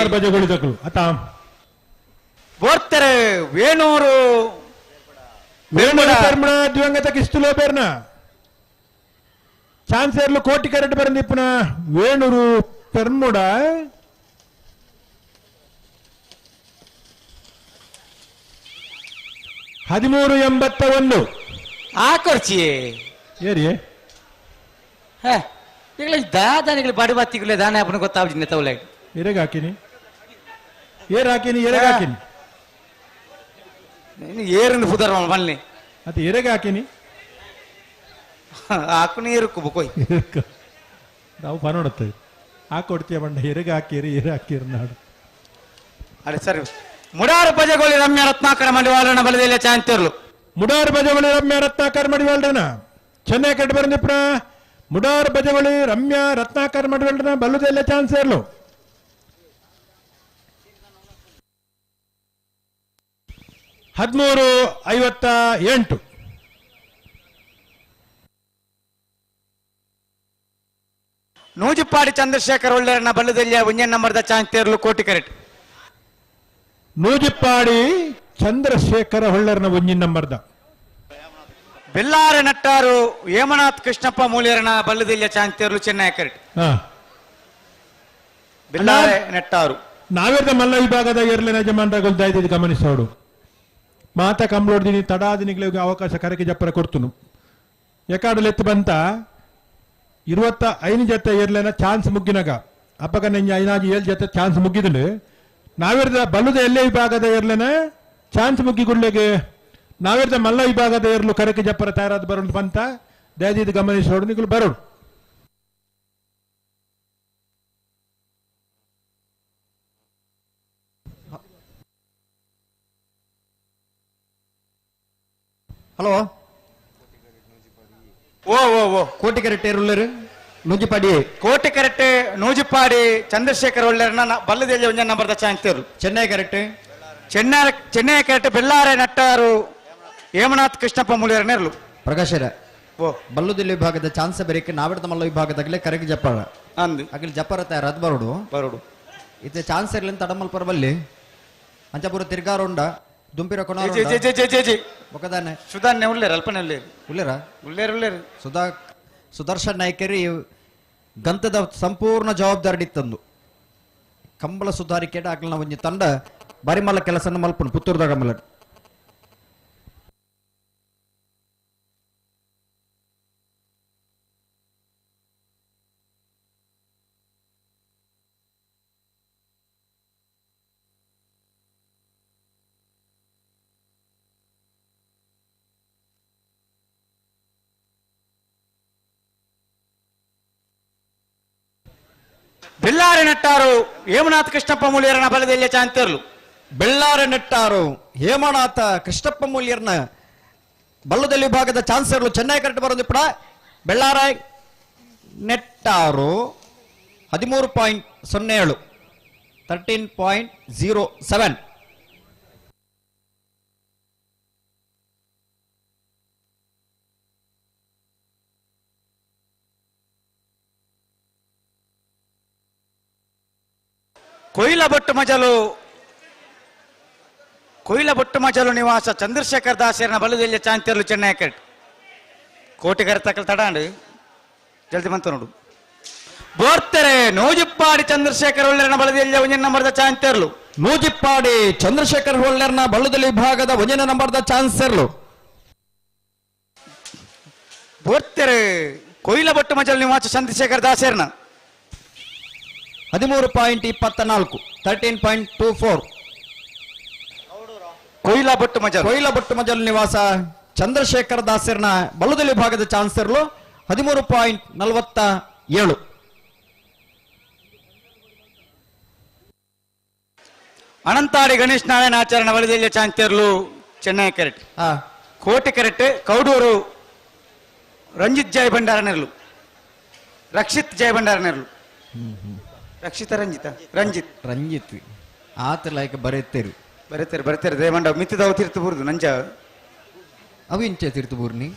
ತಕಲು ಅತ ಬೋರ್ತಾರೆ ವೇಣೂರು ಪೆರ್ಮುಡ ದಿವಂಗತ ಕಿಸ್ತು ಲೋಪೇರ್ನ ಚಾನ್ಸರ್ಲು ಕೋಟಿ ಕರೆಕ್ಟ್ ಬರಂದಿಪ್ಪನ ವೇಣೂರು ಪೆರ್ಮುಡ 1381 ಆ ಕೊರ್ಚಿಯೇ ಏರಿಯೇ ಈಗಲೇ ದಾದಾನಿಗಳು ಬಡ ಬತ್ತಿಗಳೇ ದಾನ ಅಪ್ಪನ ಗೊತ್ತಾಗ್ಜಿನ ತವಲೆ ಎರೆಗೆ ಹಾಕಿನಿ ಎರೆಗೆ ಹಾಕಿನಿ ಏರಿಂದ ಪುದರ್ ಬನ್ನಿ ಅದು ಎರೆಗೆ ಹಾಕಿನಿ ಹಾಕು ಏರುಕು ಕೊಯ್ ನಾವು ಪನೋಡುತ್ತೇವೆ ಹಾಕೊಡ್ತೀಯ ಬಂಡ ಎರೆಗೆ ಹಾಕಿರಿ ನಾಡು ಅದೇ ಸರಿ ಮುಡಾರು ಭಜಗೋಳಿ ರಮ್ಯ ರತ್ನಾಕರ ಮಡಿವಾಳನ ಬಲದೆಲ್ಲ ಚಾಂತಿರ್ಲು ಮುಡಾರು ಭಜಗೋಳಿ ರಮ್ಯ ರತ್ನಾಕರ ಮಡಿವಾಳನ ಚೆನ್ನೈ ಕಟ್ಟು ಬಂದಿಪ್ಪ ಮುಡಾರು ಭಜಗೋಳಿ ರಮ್ಯ ರತ್ನಾಕರ ಮಡಿವಾಳನ ಬಲ್ಲದೆಲ್ಲ ಚಾನ್ಸ್ ಇರ್ಲು 13:58 ನೂಜಿಪ್ಪಾಡಿ ಚಂದ್ರಶೇಖರ್ ಒಳ್ಳೆಯರನ್ನ ಬಲ್ಲದೆಲ್ಲ ಒಂಜನ್ ನಂಬರ್ದ ಚಾಂತಿರ್ಲು ಕೋಟಿ ಕರೆಕ್ಟ್ ನೂಜಿಪ್ಪಾಡಿ ಚಂದ್ರಶೇಖರ ಹೊಳ್ಳರ್ನ ಒಂಜಿನ ನಂಬರ್ದ ಬೆಲ್ಲಾರೆ ನಟ್ಟಾರು ಹೇಮನಾಥ್ ಕೃಷ್ಣಪ್ಪ ಮೂಲಿಯರನ ಬಲ್ಲದಿಲ್ಲ ಚಾಂತಿಯರ್ಲು ಚೆನ್ನೈ ಕರೆಕ್ಟ್ ಬೆಲ್ಲಾರೆ ನೆಟ್ಟಾರು ನಾವೇದ ಮಲ್ಲ ವಿಭಾಗದ ಎರಲಿನ ಯಜಮಾನರ ಗೊಲ್ದಾಯ್ದಿದ್ದು ಗಮನಿಸೋಡು ಮಾತ ಕಂಬ್ಳೋಡ್ದಿನಿ ತಡಾದಿನಿಗಳಿಗೆ ಅವಕಾಶ ಕರೆಗೆ ಜಪ್ಪರ ಕೊಡ್ತುನು ಎಕಾಡಲೆತ್ತು ಬಂತ 25 ಜೊತೆ ಎರಲಿನ ಚಾನ್ಸ್ ಮುಗ್ಗಿನಾಗ ಅಪ್ಪಗ ನೆಂಜ 5-7 ಜೊತೆ ಚಾನ್ಸ್ ಮುಗ್ಗಿದಳು ನಾವೇರ್ದ ಬಲ್ಲುದ ಎಲ್ಲೇ ವಿಭಾಗದ ಎರಲಿನ ಚಾನ್ಸ್ ಮುಗ್ಗಿ ಗುಳ್ಳೆಗೆ ನಾವೇರ್ದ ಮಲ್ಲ ವಿಭಾಗದ ಎರಲು ಕರೆಗೆ ಜಪ್ಪರ ತಯಾರಾದ ಬರೋದು ಬಂತ ದಯದಿದ್ದು ಗಮನಿಸೋಡು ನಿಗಳು ಬರೋಡು ಹಲೋ ಓ ಕೋಟಿ ಕರೆಕ್ಟ್ ಉಳ್ಳರು ನೂಜಿಪಾಡಿ ಕೋಟಿ ಕರೆಕ್ಟ್ ನೂಜಿಪ್ಪಾಡಿ ಚಂದ್ರಶೇಖರ್ ಒಳ್ಳೆಯರನ್ನ ಬಲ್ಲದೆಲ್ಲ ಒಂಜನ್ ನಂಬರ್ದ ಚಾಂತಿಯರು ಚೆನ್ನೈ ಕರೆಕ್ಟ್ ಚೆನ್ನೈ ಕರೆಕ್ಟ್ ಬೆಲ್ಲಾರೆ ನಟ್ಟಾರು ಹೇಮನಾಥ್ ಕೃಷ್ಣಪ್ಪ ಮೂಲಿಯರನ್ನ ಇರ್ಲು ಪ್ರಕಾಶರ ಬಲ್ಲುದಿಲ್ಲ ವಿಭಾಗದ ಚಾನ್ಸ್ ಬೇರೆ ನಾವಿಡ್ದ ಮಲ್ಲ ವಿಭಾಗದಾಗಲೇ ಕರೆಗೆ ಜಪ್ಪರ ಅಂದು ಅಗಲಿ ಜಪ್ಪರ ತಯಾರಾದ ಬರೋಡು ಇದು ಚಾನ್ಸ್ ಇರ್ಲಿ ತಡಮಲ್ ಪರಬಲ್ಲಿ ಅಂಚಪುರ ತಿರ್ಗಾರೋಂಡ ದುಂಪಿರ ಕೊನ ಮುಖದಾನೆ ಸುಧಾನ್ಯ ಉಳ್ಳೇರು ಅಲ್ಪನೆ ಉಳ್ಳೇರು ಸುದರ್ಶನ್ ನಾಯ್ಕರಿ ಗಂತದ ಸಂಪೂರ್ಣ ಜವಾಬ್ದಾರಿ ತಂದು ಕಂಬಳ ಸುಧಾರಿಕೆ ಆಗ್ಲ ಒಂಜಿ ತಂಡ ಬಾರಿಮಲ್ಲ ಕೆಲಸ ಮಲ್ಪುಂಡು ಪುತ್ತೂರ್ದಾಗ ಮಲ್ಲ ಬೆಲ್ಲಾರೆ ನಟ್ಟಾರು ಹೇಮನಾಥ್ ಕೃಷ್ಣಪ್ಪ ಮೂಲಿಯರನ ಬಲದೆಲ್ಲ ಚಾಂತಿರ್ಲು ಬೆಳ್ಳಾರೆ ನೆಟ್ಟಾರು ಹೇಮನಾಥ ಕೃಷ್ಣಪ್ಪ ಮೂಲ್ಯರ್ನ ಬಲ್ಲದಲ್ಲಿ ವಿಭಾಗದ ಚಾನ್ಸರ್ಲು ಚೆನ್ನೈ ಕರೆಕ್ಟ್ ಬರೋದು ಪಡ ಬೆಳ್ಳಾರ ನೆಟ್ಟಾರು 13.07 13.07 ಕೊಯ್ಲ ಬೊಟ್ಟು ಮಜಲು ನಿವಾಸ ಚಂದ್ರಶೇಖರ್ ದಾಸರನ ಬಲದೆಲ್ಲ ಚಾಂತಿಯರ್ಲು ಚೆನ್ನೈ ಕರೆಕ್ಟ್ ಕೋಟಿ ಕರೆತಕ್ಕಲ್ ತಡಾಂಡು ಜಲ್ದಿ ಬಂತು ನೋಡು ಬೋರ್ತೆರೆ ನೂಜಿಪ್ಪಾಡಿ ಚಂದ್ರಶೇಖರ್ ಒಳ್ಳೆಯರನ ಬಲದೆಲ್ಲ ಒಂಜನ್ ನಂಬರ್ದ ಚಾಂತಿಯರ್ಲು ನೂಜಿಪ್ಪಾಡಿ ಚಂದ್ರಶೇಖರ್ ಹೊಳ್ಳರ್ನ ಬಲ್ಲದಲ್ಲಿ ವಿಭಾಗದ ಒಂಜನ ನಂಬರ್ದ ಚಾನ್ಸರ್ಲು ಬೋರ್ತೆರೆ ಕೊಯ್ಲ ಬೊಟ್ಟು ಮಜಲು ನಿವಾಸ ಚಂದ್ರಶೇಖರ್ ದಾಸರನ 13.24 13.24 ಕೊಯ್ಲ ಬೊಟ್ಟು ಮಜಲು ನಿವಾಸ ಚಂದ್ರಶೇಖರ್ ದಾಸರ್ನ ಬಲ್ಲದಲ್ಲಿ ವಿಭಾಗದ ಚಾನ್ಸರ್ಲು 13.47 ಅನಂತಾಡಿ ಗಣೇಶ್ ನಾರಾಯಣ ಆಚಾರ್ಯ ಬಲದೆಲ್ಲ ಚಾಂತಿಯರ್ಲು ಚೆನ್ನೈ ಕರೆಕ್ಟ್ ಕೋಟಿ ಕರೆಕ್ಟ್ ಕೌಡೂರು ರಂಜಿತ್ ಜಯ ಭಂಡಾರನೆರ್ಲು ರಕ್ಷಿತ್ ಜಯ ಭಂಡಾರನೆರ್ಲು ರಂಜಿತ್ ಆತ ಲೈಕ್ ಬರೆತ್ತೇರು ದೇವಂಡ ಮಿತ್ತಿದವು ತೀರ್ಥಪುರ್ದು ನಂಜ ಅವು ಇಂಚೆ ತೀರ್ಥಪೂರ್ಣಿ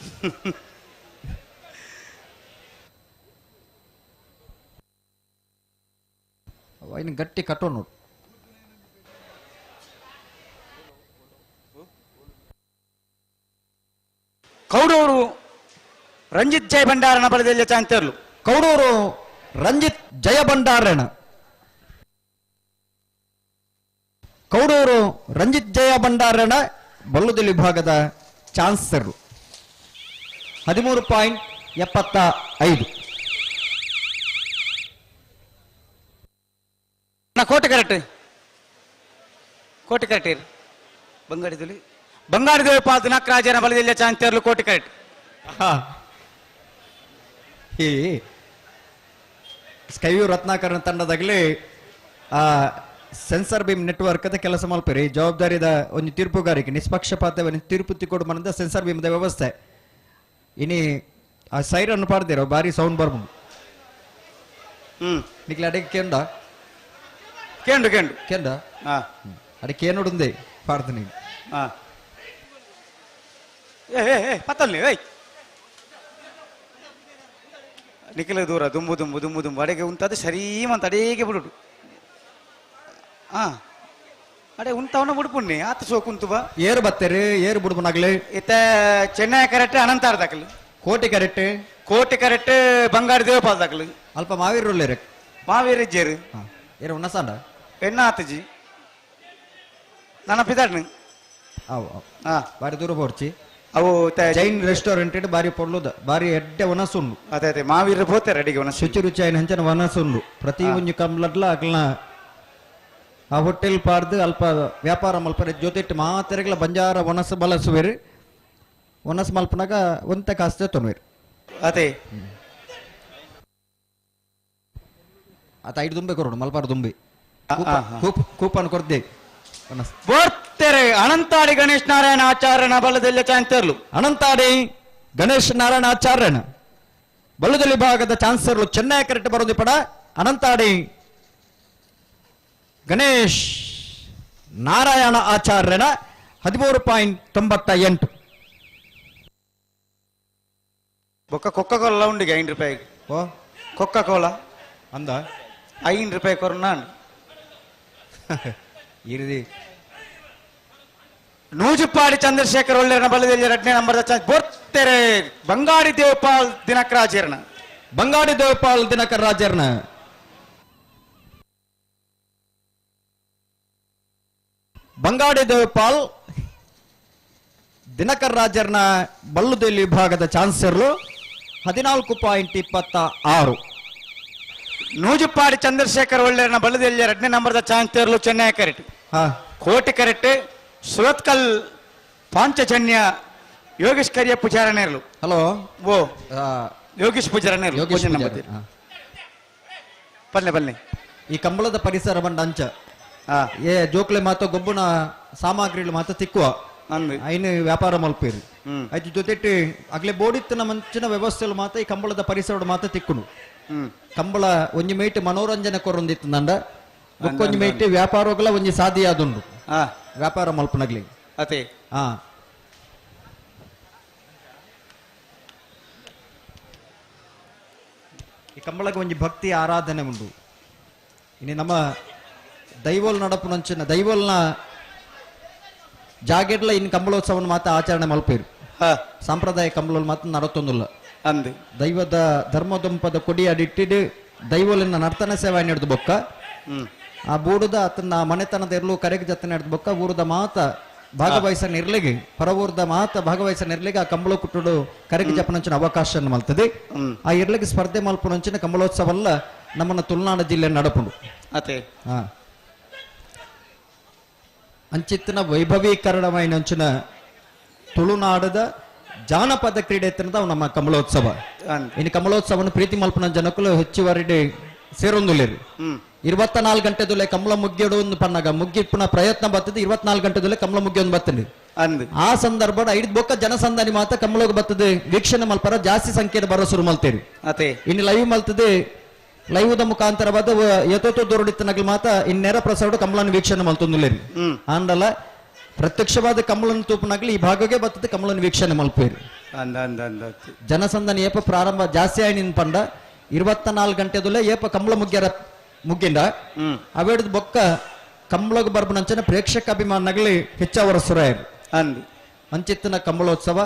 ಇನ್ನು ಗಟ್ಟಿ ಕಟ್ಟೋ ನೋಡು ಕೌಡೂರು ರಂಜಿತ್ ಜಯ ಭಂಡಾರನ ಬಲದೆಲ್ಲ ಚಾಂತಿಯರ್ಲು ಕೌಡೂರು ರಂಜಿತ್ ಜಯ ಭಂಡಾರಣ ಬಲ್ಲುದಿಲ್ ವಿಭಾಗದ ಚಾನ್ಸರ್ 13.75. ಕೋಟೆ ಕರೆಕ್ಟ್ ಕೋಟೆ ಕರೆಕ್ಟ್ ಬಂಗಾಡಿದಲ್ಲಿ ಬಂಗಾಡಿದೇವಿ ಪಾಲ್ ದಿನಾಕ್ ರಾಜನ ಬಲದಲ್ಲಿ ಚಾಂತಿಯರ್ಲು ಕೋಟೆ ಕರೆಕ್ಟ್. ಈ ಸ್ಕೈವ್ಯೂ ರತ್ನಾಕರಣ ತಂಡದಾಗಲಿ ಆ ಸೆನ್ಸರ್ ಬೀಮ್ ನೆಟ್ವರ್ಕ್ ಅದ ಕೆಲಸ ಮಲ್ಪರಿ ಜವಾಬ್ದಾರಿದ ಒಂದು ತೀರ್ಪುಗಾರಿಕೆ ನಿಷ್ಪಕ್ಷಪಾತವನ್ನು ತೀರ್ಪು ತಿಕ್ಕೊಡು ಮನದ ಸೆನ್ಸರ್ ಬೀಮ್ದ ವ್ಯವಸ್ಥೆ ಇನಿ ಆ ಸೈರನ್ ಪಾಡ್ದಿರೋ ಬಾರಿ ಸೌಂಡ್ ಬರ್ಬೋದು. ನಿಕ್ಲ ಅಡಿಗೆ ಕೇಂಡ ಕೇಂಡು ಕೇಂಡು ಕೇಂಡ ಅಡಿಗೆ ಕೇನುಡುಂದೆ ಪಾಡ್ತೀನಿ ಪತ್ತಲ್ಲಿ ನಿಖಿಲ ದೂರ ದುಂಬು ದುಂಬು ದುಂಬು ದುಂಬು ಅಡೆಗೆ ಉಂಟದು ಸರೀಮಂತ ಅಡೇಗೆ ಬಿಡುಡು ಅಡೆ ಉಂಟವನ ಬಿಡ್ಪುಣ್ಣಿ ಆತ ಸೋಕುಂತುವ ಏರು ಬತ್ತೇರಿ ಏರು ಬಿಡ್ಬನಾಗ್ಲಿ ಇತ್ತ ಚೆನ್ನೈ ಕರೆಕ್ಟ್ ಅನಂತಾರ ದಾಖಲು ಕೋಟಿ ಕರೆಕ್ಟ್ ಕೋಟಿ ಕರೆಕ್ಟ್ ಬಂಗಾರ ದೇವಪಾಲ್ ದಾಖಲು ಅಲ್ಪ ಮಾವೀರ್ ರೋಲೇರೆ ಮಾವೀರ್ ಇಜ್ಜೇರು ಏರು ಉನ್ನಸಾಂಡ ಎನ್ನ ಆತಜಿ ನನ್ನ ಪಿದಾಡ್ನು ಅವು ಬಾರಿ ದೂರ ಪೋರ್ಚಿ ಅವು ಜೈನ್ ರೆಸ್ಟೋರೆಂಟ್ ಬಾರಿ ಪೊರ್ಲುದ ಬಾರಿ ಎಡ್ಡೆ ವನಸುಂಡು ಅದೇ ಅದೇ ಮಾವೀರ ಪೋತಾರೆ ಅಡಿಗೆ ವನಸು ಶುಚಿ ರುಚಿ ಆಯ್ನ ಹಂಚನ ವನಸುಂಡು ಪ್ರತಿ ಒಂಜಿ ಕಂಬ್ಲಡ್ಲ ಅಕ್ಲನ ಆ ಹೋಟೆಲ್ ಪಾಡ್ದು ಅಲ್ಪ ವ್ಯಾಪಾರ ಮಲ್ಪರೆ ಜೊತೆಟ್ಟು ಮಾತೆರೆಗ್ಲ ಬಂಜಾರ ವನಸ್ ಬಲಸುವೆರು ವನಸ್ ಮಲ್ಪನಾಗ ಒಂತ ಕಾಸ್ತೆ ತೊನ್ವೇರು ಅದೇ ಆತ ಐದು ದುಂಬೆ ಕೊರೋಡು ಮಲ್ಪಾರ ದುಂಬಿ ಕೂಪನ್ ಕೊರ್ದೆ ಬೋರ್ತೆರೆ ಅನಂತಾಡಿ ಗಣೇಶ್ ನಾರಾಯಣ ಆಚಾರ್ಯನ ಬಲದಲ್ಲಿ ಚಾನ್ಸರ್ಲು ಅನಂತಾಡಿ ಗಣೇಶ್ ನಾರಾಯಣ ಆಚಾರ್ಯನ ಬಲದಲ್ಲಿ ಭಾಗದ ಚಾನ್ಸರ್ಲು ಚೆನ್ನೈ ಕರೆಕ್ಟ್ ಬರೋದು ಪಡ ಅನಂತಾಡಿ ಗಣೇಶ್ ನಾರಾಯಣ ಆಚಾರ್ಯನ 13.98. ಬೊಕ್ಕ ಕೊಕ್ಕ ಕೋಲಾ ಉಂಡಿಗೆ 5 ರೂಪಾಯಿ ಓ ಕೊಕ್ಕ ಕೋಲಾ ಅಂದ 5 ರೂಪಾಯಿ ಕೊರೋನಾನ್ ಇರಿದಿ ನೂಜುಪಾಡಿ ಚಂದ್ರಶೇಖರ್ ಒಳ್ಳೆಯ ಬಲದಲ್ಲಿ 2ನೇ ನಂಬರ್ದ ಚಾನ್ಸ್ ಬೋರ್ತೆರೆ ಬಂಗಾಡಿ ದೇವಪಾಲ್ ದಿನಕರ ಆಚರಣ ಬಂಗಾಡಿ ದೇವಪಾಲ್ ದಿನಕರ ರಾಜರ್ನ ಬಂಗಾಡಿ ದೇವಪಾಲ್ ದಿನಕರ್ ರಾಜರ್ನ ಬಲ್ಲುದಲ್ಲಿ ವಿಭಾಗದ ಚಾನ್ಸರ್ಲು 14.26. ನೂಜುಪಾಡಿ ಚಂದ್ರಶೇಖರ್ ಒಳ್ಳೆಯ ಬಲದಲ್ಲಿ 2ನೇ ನಂಬರ್ದ ಚಾನ್ಸರ್ಲು ಚೆನ್ನೈ ಕರೆಕ್ಟ್ ಕೋಟಿ ಕರೆಕ್ಟ್ ಸುರತ್ಕಲ್ ಪಾಂಚಜನ್ಯ ಯೋಗೇಶ್ ಕರಿಯ ಪೂಜಾರನೇರ್ಲು ಹಲೋ ಓ ಯೋಗೇಶ್ ಪೂಜಾರನೇರ್ಲು ಬನ್ನಿ ಬನ್ನಿ ಈ ಕಂಬಳದ ಪರಿಸರ ಬಂಡ ಅಂಚ ಏ ಜೋಕ್ಲೆ ಮಾತ ಗೊಬ್ಬನ ಸಾಮಗ್ರಿಗಳು ಮಾತ ತಿಕ್ಕುವ ಐನು ವ್ಯಾಪಾರ ಮಲ್ಪೇರಿ ಆಯ್ತು ಜೊತೆಟ್ಟು ಆಗ್ಲೇ ಬೋಡಿತ್ತಿನ ಮಂಚಿನ ವ್ಯವಸ್ಥೆಲು ಮಾತ ಈ ಕಂಬಳದ ಪರಿಸರ ಮಾತ ತಿಕ್ಕುನು ಕಂಬಳ ಒಂಜಿ ಮೈಟ್ ಮನೋರಂಜನೆ ಕೊರೊಂದಿತ್ತು ನಂಡ ಒಂಜಿ ಮೈಟ್ ವ್ಯಾಪಾರಗಳ ಒಂಜಿ ಸಾಧಿಯಾದುಂಡು ವ್ಯಾಪಾರ ಮಲ್ಪನಗ್ಲಿ ಅದೇ ಈ ಕಂಬಳಗೆ ಒಂಜಿ ಭಕ್ತಿ ಆರಾಧನೆ ಉಂಡು ಇನ್ನು ನಮ್ಮ ದೈವಲ್ ನಡಪು ನಂಚಿನ ದೈವಲ್ನ ಜಾಗೆಡ್ಲ ಇನ್ನು ಕಂಬಳೋತ್ಸವನ ಮಾತ ಆಚರಣೆ ಮಲ್ಪೇರು ಸಾಂಪ್ರದಾಯ ಕಂಬಳ ಮಾತ್ರ ನಡತೊಂದಿಲ್ಲ ಅಂದು ದೈವದ ಧರ್ಮದೊಂಪದ ಕೊಡಿ ಅಡಿಟ್ಟಿಡು ದೈವಲಿನ ನರ್ತನ ಸೇವೆ ನಡೆದು ಬೊಕ್ಕ ಆ ಬೂಡದ ಆತನ ಮನೆತನದ ಇರ್ಲು ಕರೆಗೆ ಜೊತೆ ನಡೆದು ಬೊಕ್ಕ ಊರದ ಮಾತ ಭಾಗವಹಿಸ ನಿರ್ಲಿಗೆ ಹೊರ ಊರದ ಮಾತ ಭಾಗವಹಿಸ ನಿರ್ಲಿಗೆ ಆ ಕಂಬಳ ಕುಟ್ಟುಡು ಕರೆಗೆ ಜಪನಂಚಿನ ಅವಕಾಶ ಮಲ್ತದೆ ಆ ಇರ್ಲಿಗೆ ಸ್ಪರ್ಧೆ ಮಲ್ಪನಂಚಿನ ಕಂಬಳೋತ್ಸವ ಅಲ್ಲ ನಮ್ಮನ್ನ ತುಳುನಾಡು ಜಿಲ್ಲೆ ನಡಪುಂಡು ಅದೇ ಅಂಚಿತ್ತಿನ ವೈಭವೀಕರಣವೈನಂಚಿನ ತುಳುನಾಡದ ಜಾನಪದ ಕ್ರೀಡೆ ಎತ್ತನದ ನಮ್ಮ ಕಂಬಳೋತ್ಸವ ಇನ್ನು ಕಂಬಳೋತ್ಸವನ ಪ್ರೀತಿ ಮಲ್ಪನ ಜನಕ್ಕಲು ಹೆಚ್ಚುವರಿ ಸೇರೊಂದುಲೇರು 24 ಗಂಟೆದಲ್ಲೇ ಕಂಬಳ ಮುಗ್ಗಿಡು ಒಂದು ಪನ್ನಗ ಮುಗ್ಗಿಪ್ಪನ ಪ್ರಯತ್ನ ಬರ್ತದೆ 24 ಗಂಟೆದಲ್ಲೇ ಕಂಬಳ ಮುಗ್ಗಿ ಒಂದು ಬರ್ತದೆ ಆ ಸಂದರ್ಭ 5 ಬೊಕ್ಕ ಜನಸಂದಾನಿ ಮಾತ ಕಂಬಳಕ್ಕೆ ಬರ್ತದೆ ವೀಕ್ಷಣೆ ಮಲ್ಪರ ಜಾಸ್ತಿ ಸಂಖ್ಯೆಯ ಬರೋ ಶುರು ಮಲ್ತೇರಿ ಇನ್ನು ಲೈವ್ ಮಲ್ತದೆ ಲೈವ್ದ ಮುಖಾಂತರವಾದ ಎತ್ತೋ ದೊರಡಿತನಗಳು ಮಾತ ಇನ್ನೆರ ಪ್ರಸಾದ ಕಂಬಳನ ವೀಕ್ಷಣೆ ಮಲ್ತೊಂದುಲೇರಿ ಆಂಡಲ ಪ್ರತ್ಯಕ್ಷವಾದ ಕಂಬಳನ ತೂಪನಾಗ್ಲಿ ಈ ಭಾಗಕ್ಕೆ ಬರ್ತದೆ ಕಂಬಳನ ವೀಕ್ಷಣೆ ಮಲ್ಪೇರಿ ಜನಸಂದಾನಿ ಏಪ ಪ್ರಾರಂಭ ಜಾಸ್ತಿ ಆಯ್ನಿನ್ ಪಂಡ 24 ಗಂಟೆದಲ್ಲೇ ಏಪ ಕಂಬಳ ಮುಗ್ಗಿಂಡ ಅವೇಡದ ಬೊಕ್ಕ ಕಂಬಳಗ ಬರ್ಬನಂಚನ ಪ್ರೇಕ್ಷಕ ಅಭಿಮಾನಗಲಿ ಹೆಚ್ಚವರ ಸುರಾಯರು ಅಂಚಿತ್ತಿನ ಕಂಬಳೋತ್ಸವ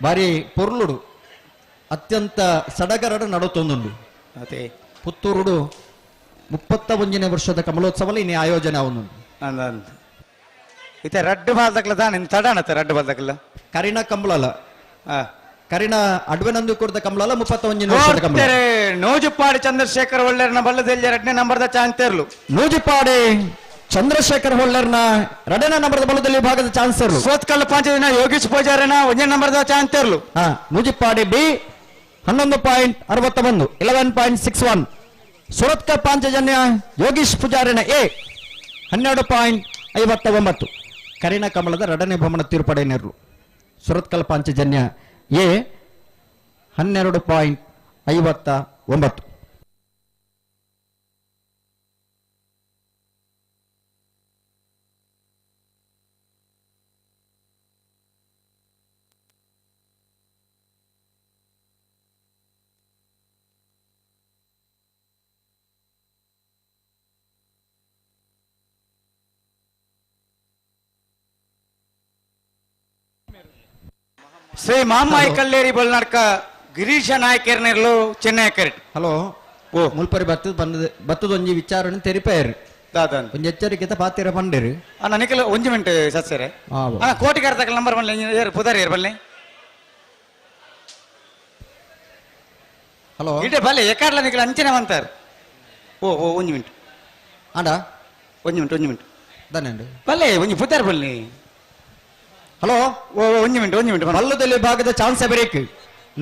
ಬಾರಿ ಪೊರ್ಲುಡು ಅತ್ಯಂತ ಸಡಗರಡ ನಡತೊಂದುಂಡು ಅದೇ ಪುತ್ತೂರುಡು 31ನೇ ವರ್ಷದ ಕಂಬಳೋತ್ಸವ ಇನ್ನು ಆಯೋಜನೆ ಅವನುಂಡು ಇತ್ತೆ ರಡ್ಡು ಬಾಲ್ದಕ್ಲ ದಾನ ತಡಾನತ್ತೆ ರಡ್ಡು ಬಾಲ್ದಕ್ಲ ಕರಿನ ಕಂಬಳಲ ಕರಿನ ಅಡ್ವೆನಂದು ಕೊಡ್ದ ಕಂಬಳ 31 ವರ್ಷದ ಕಂಬಳ ನೂಜುಪಾಡಿ ಚಂದ್ರಶೇಖರ್ ಒಳ್ಳೆರ್ನ ಬಲ್ಲದಲ್ಲಿ 2ನೇ ನಂಬರ್ದ ಚಾನ್ಸ್ ನೂಜಿಪಾಡಿ ಚಂದ್ರಶೇಖರ್ ಹೊಳ್ಳರ್ನ 2ನೇ ನಂಬರ್ದ ಬಲದಲ್ಲಿ ಭಾಗದ ಚಾನ್ಸ್ ಇರಲು ಸೋತ್ಕಲ್ ಪಾಂಚದಿನ ಯೋಗೀಶ್ ಪೂಜಾರಿನ 1ನೇ ನಂಬರ್ದ ಚಾನ್ಸ್ ಇರಲು ನೂಜಿಪಾಡಿ ಬಿ 11.61 11.61 ಸುರತ್ಕಲ್ ಪಾಂಚಜನ್ಯ ಯೋಗೀಶ್ ಪೂಜಾರಿನ ಎ 12.59 ಕರಿನ ಕಮಲದ 2ನೇ ಬಹುಮಾನ ತೀರ್ಪಡೆಯನ್ನಿರಲು ಸುರತ್ಕಲ್ ಪಾಂಚಜನ್ಯ ಎ 12.59. ಶ್ರೀ ಮಾಮಾಯಿ ಕಲ್ಲೇರಿ ಬಲ್ನಾಡ್ಕ ಗಿರೀಶ ನಾಯಕರ್ನೆರ್ಲು ಚೆನ್ನೈ ಕರೆಕ್ಟ್ ಹಲೋ ಓ ಮುಲ್ಪರಿ ಬತ್ತದ ಒಂಜಿ ವಿಚಾರಣೆ ತೆರಿಪೇರು ಒಂಜಿ ಎಚ್ಚರಿಕೆ ಪಾತಿರ ಪಂಡೇರು ಅಣ್ಣ ನಿಖಿಲ್ 1 ಮಿನಿಟ್ ಸತ್ಸರೆ ಅಣ್ಣ ಕೋಟಿಗಾರ ತಕ್ಕ ನಂಬರ್ ಬನ್ನಿ ಪುದಾರಿ ಬನ್ನಿ ಹಲೋ ಇಡೆ ಬಲ್ಲೆ ಎಕಾಡ್ಲ ನಿಖಿಲ್ ಅಂಚನೆ ಅಂತಾರೆ ಓ 1 ಮಿನಿಟ್ ಆಡ 1 ಮಿನಿಟ್ ದನ್ನೆಂಡು ಬಲ್ಲೆ ಒಂಜಿ ಪುದಾರಿ ಬನ್ನಿ ಹಲೋ ಓ 1 ಮಿನಿಟ್ ಮಲ್ಲದಲ್ಲಿ ವಿಭಾಗದ ಚಾನ್ಸ್ ಬೇರೇಕ್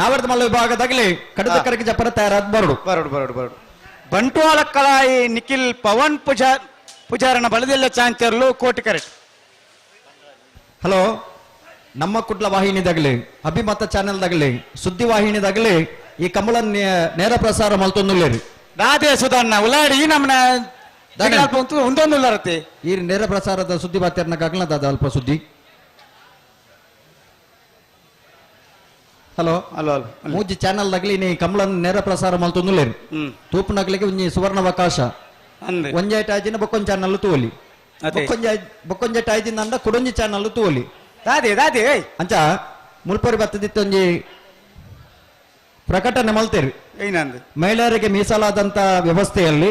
ನಾವರ್ದ ಮಲ್ಲ ವಿಭಾಗದಾಗಲಿ ಕಡದ ಕರಗಿ ಜಪರ ತಯಾರಾದ ಬರಡು ಬಂಟ್ವಾಳ ಕಳಾಯಿ ನಿಖಿಲ್ ಪವನ್ ಪೂಜಾರನ ಬಲದೆಲ್ಲ ಚಾಂಚರ್ಲು ಕೋಟಿ ಕರೆಕ್ಟ್ ಹಲೋ ನಮ್ಮ ಕುಡ್ಲ ವಾಹಿನಿದಾಗಲಿ ಅಭಿಮತ ಚಾನೆಲ್ದಾಗಲಿ ಸುದ್ದಿ ವಾಹಿನಿದಾಗಲಿ ಈ ಕಮಲ ನೇರ ಪ್ರಸಾರ ಮಲ್ತೊಂದುಲ್ಲೇರಿ ರಾಧೆ ಸುಧಾರ್ಣ ಉಲಾಡಿ ನಮ್ಮನ ಒಂದೊಂದು ಈ ನೇರ ಪ್ರಸಾರದ ಸುದ್ದಿ ಬಾತ್ಯರ್ನ ಅಲ್ಪ ಸುದ್ದಿ ಹಲೋ ಹಲೋ ಮೂಜಿ ಚಾನೆಲ್ ದಾಗಲಿ ನೀ ಕಮಲನ್ ನೇರ ಪ್ರಸಾರ ಮಲ್ತೊಂದುಲ್ಲೇರಿ ತೂಪುನಗ್ಲಿಗೆ ಒಂಜಿ ಸುವರ್ಣ ಅವಕಾಶ ಒಂಜಾಯ್ಟ್ ಆಯ್ಜಿನ ಬೊಕ್ಕೊಂಜ ಚಾನಲ್ ತೂಲಿ ಬೊಕ್ಕೊಂಜ ಆಯ್ಜಿನ ಅಂಡ ಕುಡೊಂಜಿ ಚಾನಲ್ ತೂಲಿ ದಾದೆ ಅಂಚ ಮುಲ್ಪರಿ ಬತ್ತದಿತ್ತು ಒಂಜಿ ಪ್ರಕಟಣೆ ಮಲ್ತೇರಿ ಮಹಿಳೆಯರಿಗೆ ಮೀಸಲಾದಂತ ವ್ಯವಸ್ಥೆಯಲ್ಲಿ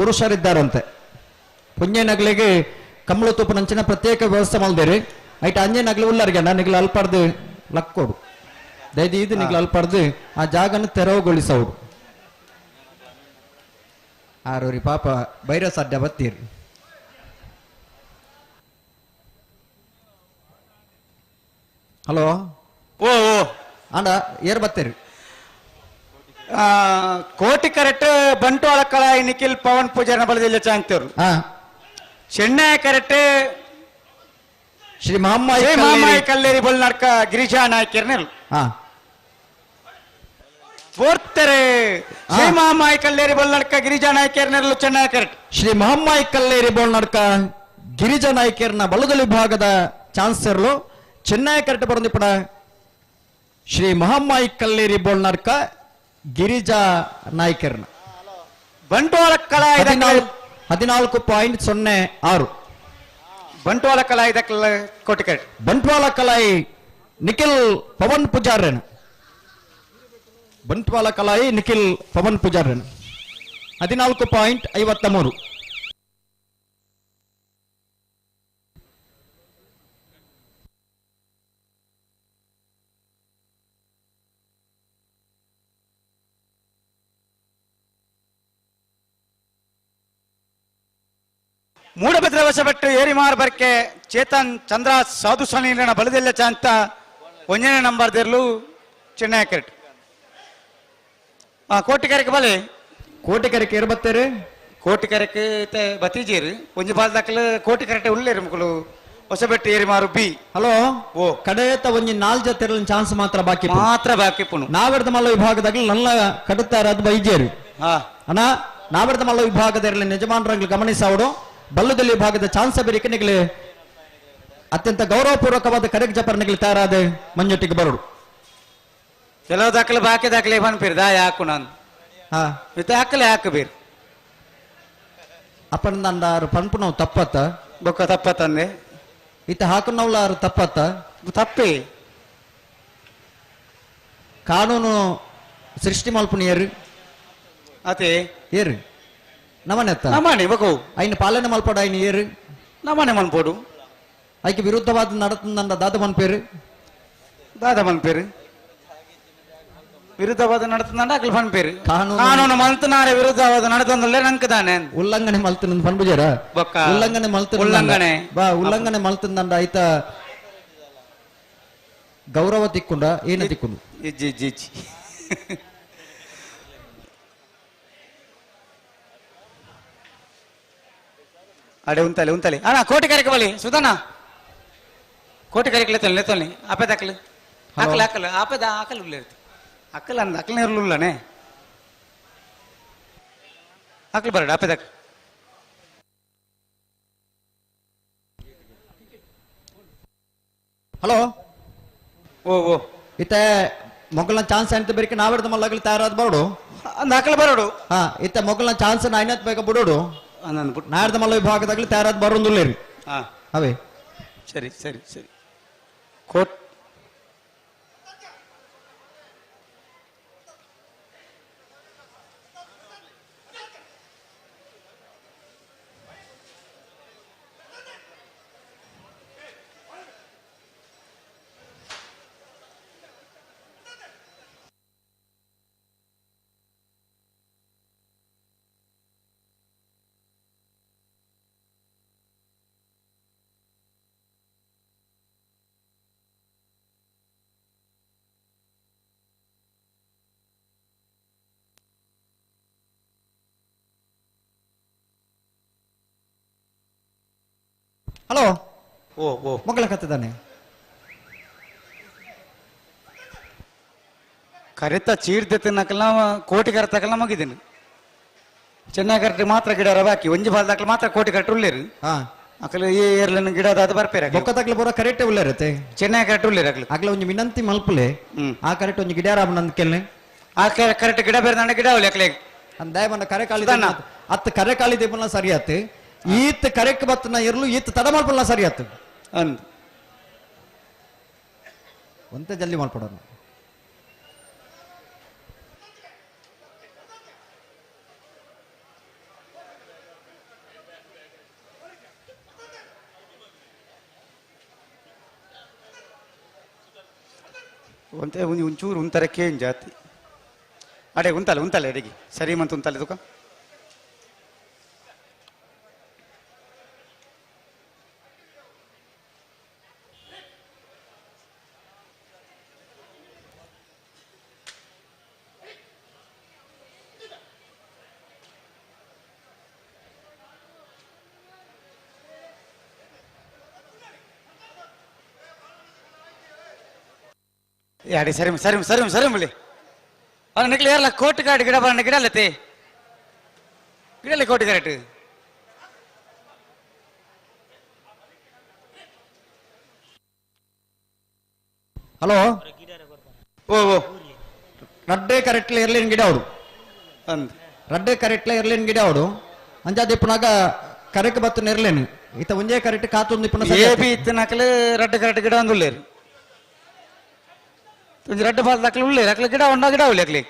ಪುರುಷರಿದ್ದಾರಂತೆ ಪುಣ್ಯನಗ್ಲಿಗೆ ಕಮಲ ತೂಪನಂಚಿನ ಪ್ರತ್ಯೇಕ ವ್ಯವಸ್ಥೆ ಮಲ್ದೇರಿ ಐಟ ಅಂಜನಗ್ಲಿ ಉಳ್ಳರಿಗೆ ನನಗೆ ಅಲ್ಪಾರ್ದು ಲಕ್ಕೋಡು ದಯದಿ ಇದು ನಿಗ್ಲು ಅಲ್ಪಾರ್ದು ಆ ಜಾಗನ ತೆರವುಗೊಳಿಸೋಡು ಆರೋರಿ ಪಾಪ ಬೈರ ಸಡ್ಡ ಬತ್ತೀರಿ ಹಲೋ ಓ ಅಂಡ ಏರ್ ಬತ್ತೀರಿ ಕೋಟಿ ಕರೆಕ್ಟ್ ಬಂಟ್ವಾಳ ಕಳಾಯಿ ನಿಖಿಲ್ ಪವನ್ ಪೂಜಾರನ ಬಲದೆಲ್ಲ ಚಾಂಚರು ಚೆನ್ನೈ ಕರೆಕ್ಟ್ ಶ್ರೀ ಮಾಮಾಯಿ ಕಲ್ಲೇರಿ ಬಲ್ನಾಡ್ಕ ಗಿರೀಶ ನಾಯಕರ್ನೆಲ್ ಪೋರ್ತಾರೆ ಶ್ರೀ ಮಾಮಾಯಿ ಕಲ್ಲೇರಿ ಬಲ್ನಾಡ್ಕ ಗಿರಿಜಾ ನಾಯಕರ್ನೆರ್ಲು ಚೆನ್ನೈ ಕರೆಕ್ಟ್ ಶ್ರೀ ಮಹಮ್ಮಾಯಿ ಕಲ್ಲೇರಿ ಬೋಳ್ನಡ್ಕ ಗಿರಿಜಾ ನಾಯಕರ್ನ ಬಲದ ವಿಭಾಗದ ಚಾನ್ಸರ್ಲು ಚೆನ್ನೈ ಕರೆಕ್ಟ್ ಬರಂದಿಪ್ಪಡ ಶ್ರೀ ಮಹಮ್ಮಾಯಿ ಕಲ್ಲೇರಿ ಬೋಳ್ನಡ್ಕ ಗಿರಿಜಾ ನಾಯಕರ್ನ ಬಂಟ್ವಾಳ ಕಳಾಯಿ 14.06 ಬಂಟ್ವಾಳ ಕಲಾಯಿ ಕೋಟಿ ಕರೆಕ್ಟ್ ಬಂಟ್ವಾಳ ಕಲಾಯಿ ನಿಖಿಲ್ ಪವನ್ ಪೂಜಾರನ್ ಬಂಟ್ವಾಳ ಕಲಾಯಿ ನಿಖಿಲ್ ಪವನ್ ಪೂಜಾರನ್ 14.53 ಮೂಡಭದ್ರ ವಶಪಟ್ಟು ಏರಿಮಾರ್ ಬರ್ಕೆ ಚೇತನ್ ಚಂದ್ರ ಸಾಧು ಸ್ವಾಮೀರನ ಬಲದೆಲ್ಲ ಚಾಂತ 1ನೇ ನಂಬರ್ ದೇರ್ಲು ಚೆನ್ನೈ ಕರೆಕ್ಟ್ ಕೋಟಿ ಕರೆಕ್ ಬಲೆ ಕೋಟಿ ಕರೆಕ್ ಏರ್ ಬತ್ತೇರಿ ಕೋಟಿ ಕರೆಕ್ ಬತ್ತೀಜೇರಿ ಒಂಜಿ ಬಾಲ್ ದಾಖಲೆ ಕೋಟಿ ಕರೆಕ್ಟ್ ಉಳ್ಳೇರಿ ಮಕ್ಕಳು ಹೊಸಬೆಟ್ಟು ಏರಿಮಾರು ಬಿ ಹಲೋ ಓ ಕಡೆಯತ್ತ ಒಂಜಿ 4 ಜೊತೆ ಚಾನ್ಸ್ ಮಾತ್ರ ಬಾಕಿ ಪುಣು ನಾವೆಡ್ದ ಮಲ್ಲ ವಿಭಾಗದಾಗಲಿ ನನ್ನ ಕಡುತ್ತಾರ ಬೈಜೇರಿ ಅಣ್ಣ ನಾವೆಡ್ದ ಮಲ್ಲ ವಿಭಾಗದಲ್ಲಿ ಯಜಮಾನರಂಗ್ಲು ಗಮನಿಸಾವಡು ಬಲ್ಲದಲ್ಲಿ ವಿಭಾಗದ ಚಾನ್ಸ್ ಬೇರಿಕೆ ನಿಗಲಿ ಅತ್ಯಂತ ಗೌರವಪೂರ್ವಕವಾದ ಕರೆಕ್ ಜಪರ್ನಿಗೆ ತಯಾರಾದ ಮಂಜೊಟ್ಟಿಗೆ ಬರೋಡು ಕೆಲವು ದಾಖಲೆ ಬಾಕಿ ದಾಖಲೆ ಬನ್ಪೀರ್ ದಾ ಯಾಕು ನಾನು ದಾಖಲೆ ಹಾಕಬೇರು ಅಪ್ಪನ ಅಂದಾರು ಪಂಪು ನಾವು ತಪ್ಪತ್ತ ಬೊಕ್ಕ ತಪ್ಪತ್ತಂದೆ ಇತ್ತ ಹಾಕುನವ್ಲಾರು ತಪ್ಪತ್ತ ತಪ್ಪಿ ಕಾನೂನು ಸೃಷ್ಟಿ ಮಲ್ಪುನಿ ಏರು ಅತೆ ಏರು ನಮನೆತ್ತ ನಮನೆ ಬಗು ಐನ ಪಾಲನೆ ಮಲ್ಪಡ ಐನ ಏರು ನಮನೆ ಮನ್ಪೋಡು ಐಕೆ ವಿರುದ್ಧವಾದ ನಡತಂದ ದಾದ ಮನ್ಪೇರು ದಾದ ಮನ್ಪೇರು ವಿರುದ್ಧವಾದ ನಡತಂದ ಅಕಲ್ ಪನ್ಪೇರು ಕಾನೂನು ಮಲ್ತನಾರೆ ವಿರುದ್ಧವಾದ ನಡತಂದಲ್ಲೇ ನಂಗೆ ತಾನೆ ಉಲ್ಲಂಘನೆ ಮಲ್ತನ ಪನ್ಬುಜಾರ ಉಲ್ಲಂಘನೆ ಮಲ್ತ ಉಲ್ಲಂಘನೆ ಬಾ ಉಲ್ಲಂಘನೆ ಮಲ್ತಂದಂಡ ಆಯ್ತ ಗೌರವ ತಿಕ್ಕೊಂಡ ಏನ ತಿಕ್ಕೊಂಡು ಇಜ್ಜಿ ಇಜ್ಜಿ ಇಜ್ಜಿ ಅಡೆ ಉಂತಲೆ ಅಣ್ಣ ಕೋಟಿ ಕರೆಕ ಬಳಿ ಸುಧಾನ ಕೋಟಿ ಕರೆಕ ಲೆತ್ತಲಿ ಆಪೆ ಹಾಕಲು ಹಾಕಲು ಆಪೆ ಹಾಕಲು ಉಳ್ಳೇರ್ತಿ ಅಕ್ಕಲ್ ಅಂದ ಅಕ್ಕಲ್ ಇರಲಿಲ್ಲನೆ ಅಕ್ಕಲ್ ಬರಡ ಆಪೆ ಹಾಕಲು ಹಲೋ ಓ ಇತ್ತೆ ಮೊಗಲ್ನ ಚಾನ್ಸ್ ಅಂತ ಬೇರೆ ನಾವಿಡ್ದ ಮಲ್ಲಗಲಿ ತಯಾರಾದ ಬರೋಡು ಅಂದ ಅಕ್ಕಲ್ ಬರೋಡು ಹಾ ಇತ್ತೆ ಮೊಗಲ್ನ ಚಾನ್ಸ್ ಐನತ್ ಬೇಗ ಬಿಡೋಡು ನಾಡ್ದ ಮಲ್ಲ ವಿಭಾಗದಾಗಲಿ ತಯಾರಾದ ಬರೋದಿಲ್ಲ ರೀ ಅವೇ ಸರಿ ಸರಿ ಸರಿ ಕೋಟ್ ಹಲೋ ಓ ಮೊಗಲ ಕತ್ತದಾನೆ ಕರೆತ ಚೀರ್ದೆತ್ತೆ ನಕಲ್ಲ ಕೋಟಿ ಕರೆತಕಲ್ಲ ಮಗಿದ್ದೀನಿ ಚೆನ್ನಾಗಿ ಕರೆಕ್ಟ್ ಮಾತ್ರ ಗಿಡ ಬಾಕಿ ಒಂಜಿ ಬಾಲ್ದಾಕಲ್ ಮಾತ್ರ ಕೋಟಿ ಕರೆಕ್ಟ್ ಉಳ್ಳೇರು ಅಕಲ್ ಈ ಏರ್ಲನ್ನು ಗಿಡ ಅದು ಬರ್ಪೇರ ಬೊಕ್ಕದಾಗ್ಲ ಬರೋ ಕರೆಕ್ಟ್ ಉಳ್ಳೇರತ್ತೆ ಚೆನ್ನಾಗಿ ಕರೆಕ್ಟ್ ಉಳ್ಳೇರು ಅಕ್ಲ ಅಗ್ಲ ಒಂಜಿ ಮಿನಂತಿ ಮಲ್ಪಲೆ ಆ ಕರೆಕ್ಟ್ ಒಂಜಿ ಗಿಡ ರಾಮನಂದ್ ಕೆಲ್ನೆ ಆ ಕರೆಕ್ಟ್ ಗಿಡ ಬೇರೆ ನಂಡೆ ಗಿಡ ಉಳ್ಳಿ ಅಕ್ಲೆ ದಯಮನ್ನ ಕರೆ ಕಾಳಿ ಅತ್ತ ಕರೆ ಕಾಳಿ ದೇಪನ ಸರಿ ಆತ್ ಈತ್ ಕರೆಕ್ಟ್ ಬತ್ತನ ಇರ್ಲು ಈತ್ ತಡ ಮಾಡ್ಪಲ್ಲ ಸರಿ ಆತ್ ಅಂದ್ ಒಂತೆ ಜಲ್ದಿ ಮಾಡ್ಕೊಡೋಣ ಒಂತೆ ಒಂಚೂರು ಉಂತಾರೆ ಕೇನ್ ಜಾತಿ ಅಡೆ ಉಂತಲೆ ಅಡಿಗೆ ಸರಿ ಮಂತ್ ಉಂತಲೆ ತುಕ ಯಾಡಿ ಸರಿ ಸರಿ ಸರಿ ಸರಿ ಮಳಿ ಅವ್ನು ನಿಕ್ಲಿ ಯಾರಲ್ಲ ಕೋಟಿ ಗಾಡಿ ಗಿಡ ಬಣ್ಣ ಗಿಡ ಅಲ್ಲತ್ತೆ ಗಿಡಲ್ಲಿ ಕೋಟಿ ಕರೆಕ್ಟ್ ಹಲೋ ಓ ರಡ್ಡೆ ಕರೆಕ್ಟ್ಲ ಇರ್ಲೇನ್ ಗಿಡ ಅವಡು ಅಂದ್ ರಡ್ಡೆ ಕರೆಕ್ಟ್ಲ ಇರ್ಲೇನ್ ಗಿಡ ಅವಡು ಅಂಜಾದ ಇಪ್ಪನಾಗ ಕರೆಕ್ಟ್ ಬತ್ತು ಇರ್ಲೇನು ಈತ ಒಂದೇ ಕರೆಕ್ಟ್ ಕಾತೊಂದು ಇಪ್ಪನ ಏ ಬಿ ಇತ್ತು ನಕಲೆ ರಡ್ಡೆ ಕರೆಕ್ಟ್ ಗಿಡ ಅಂದುಳ್ಳೇರು ರಡ್ಡೆ ಬಾಲ್ ಅಕ್ಲೆ ಉಳ್ಳೇರು ಅಕ್ಲೆ ಗಿಡ ಒಂಡ ಗಿಡ ಉಳ್ಳಿ ಅಕ್ಲೆ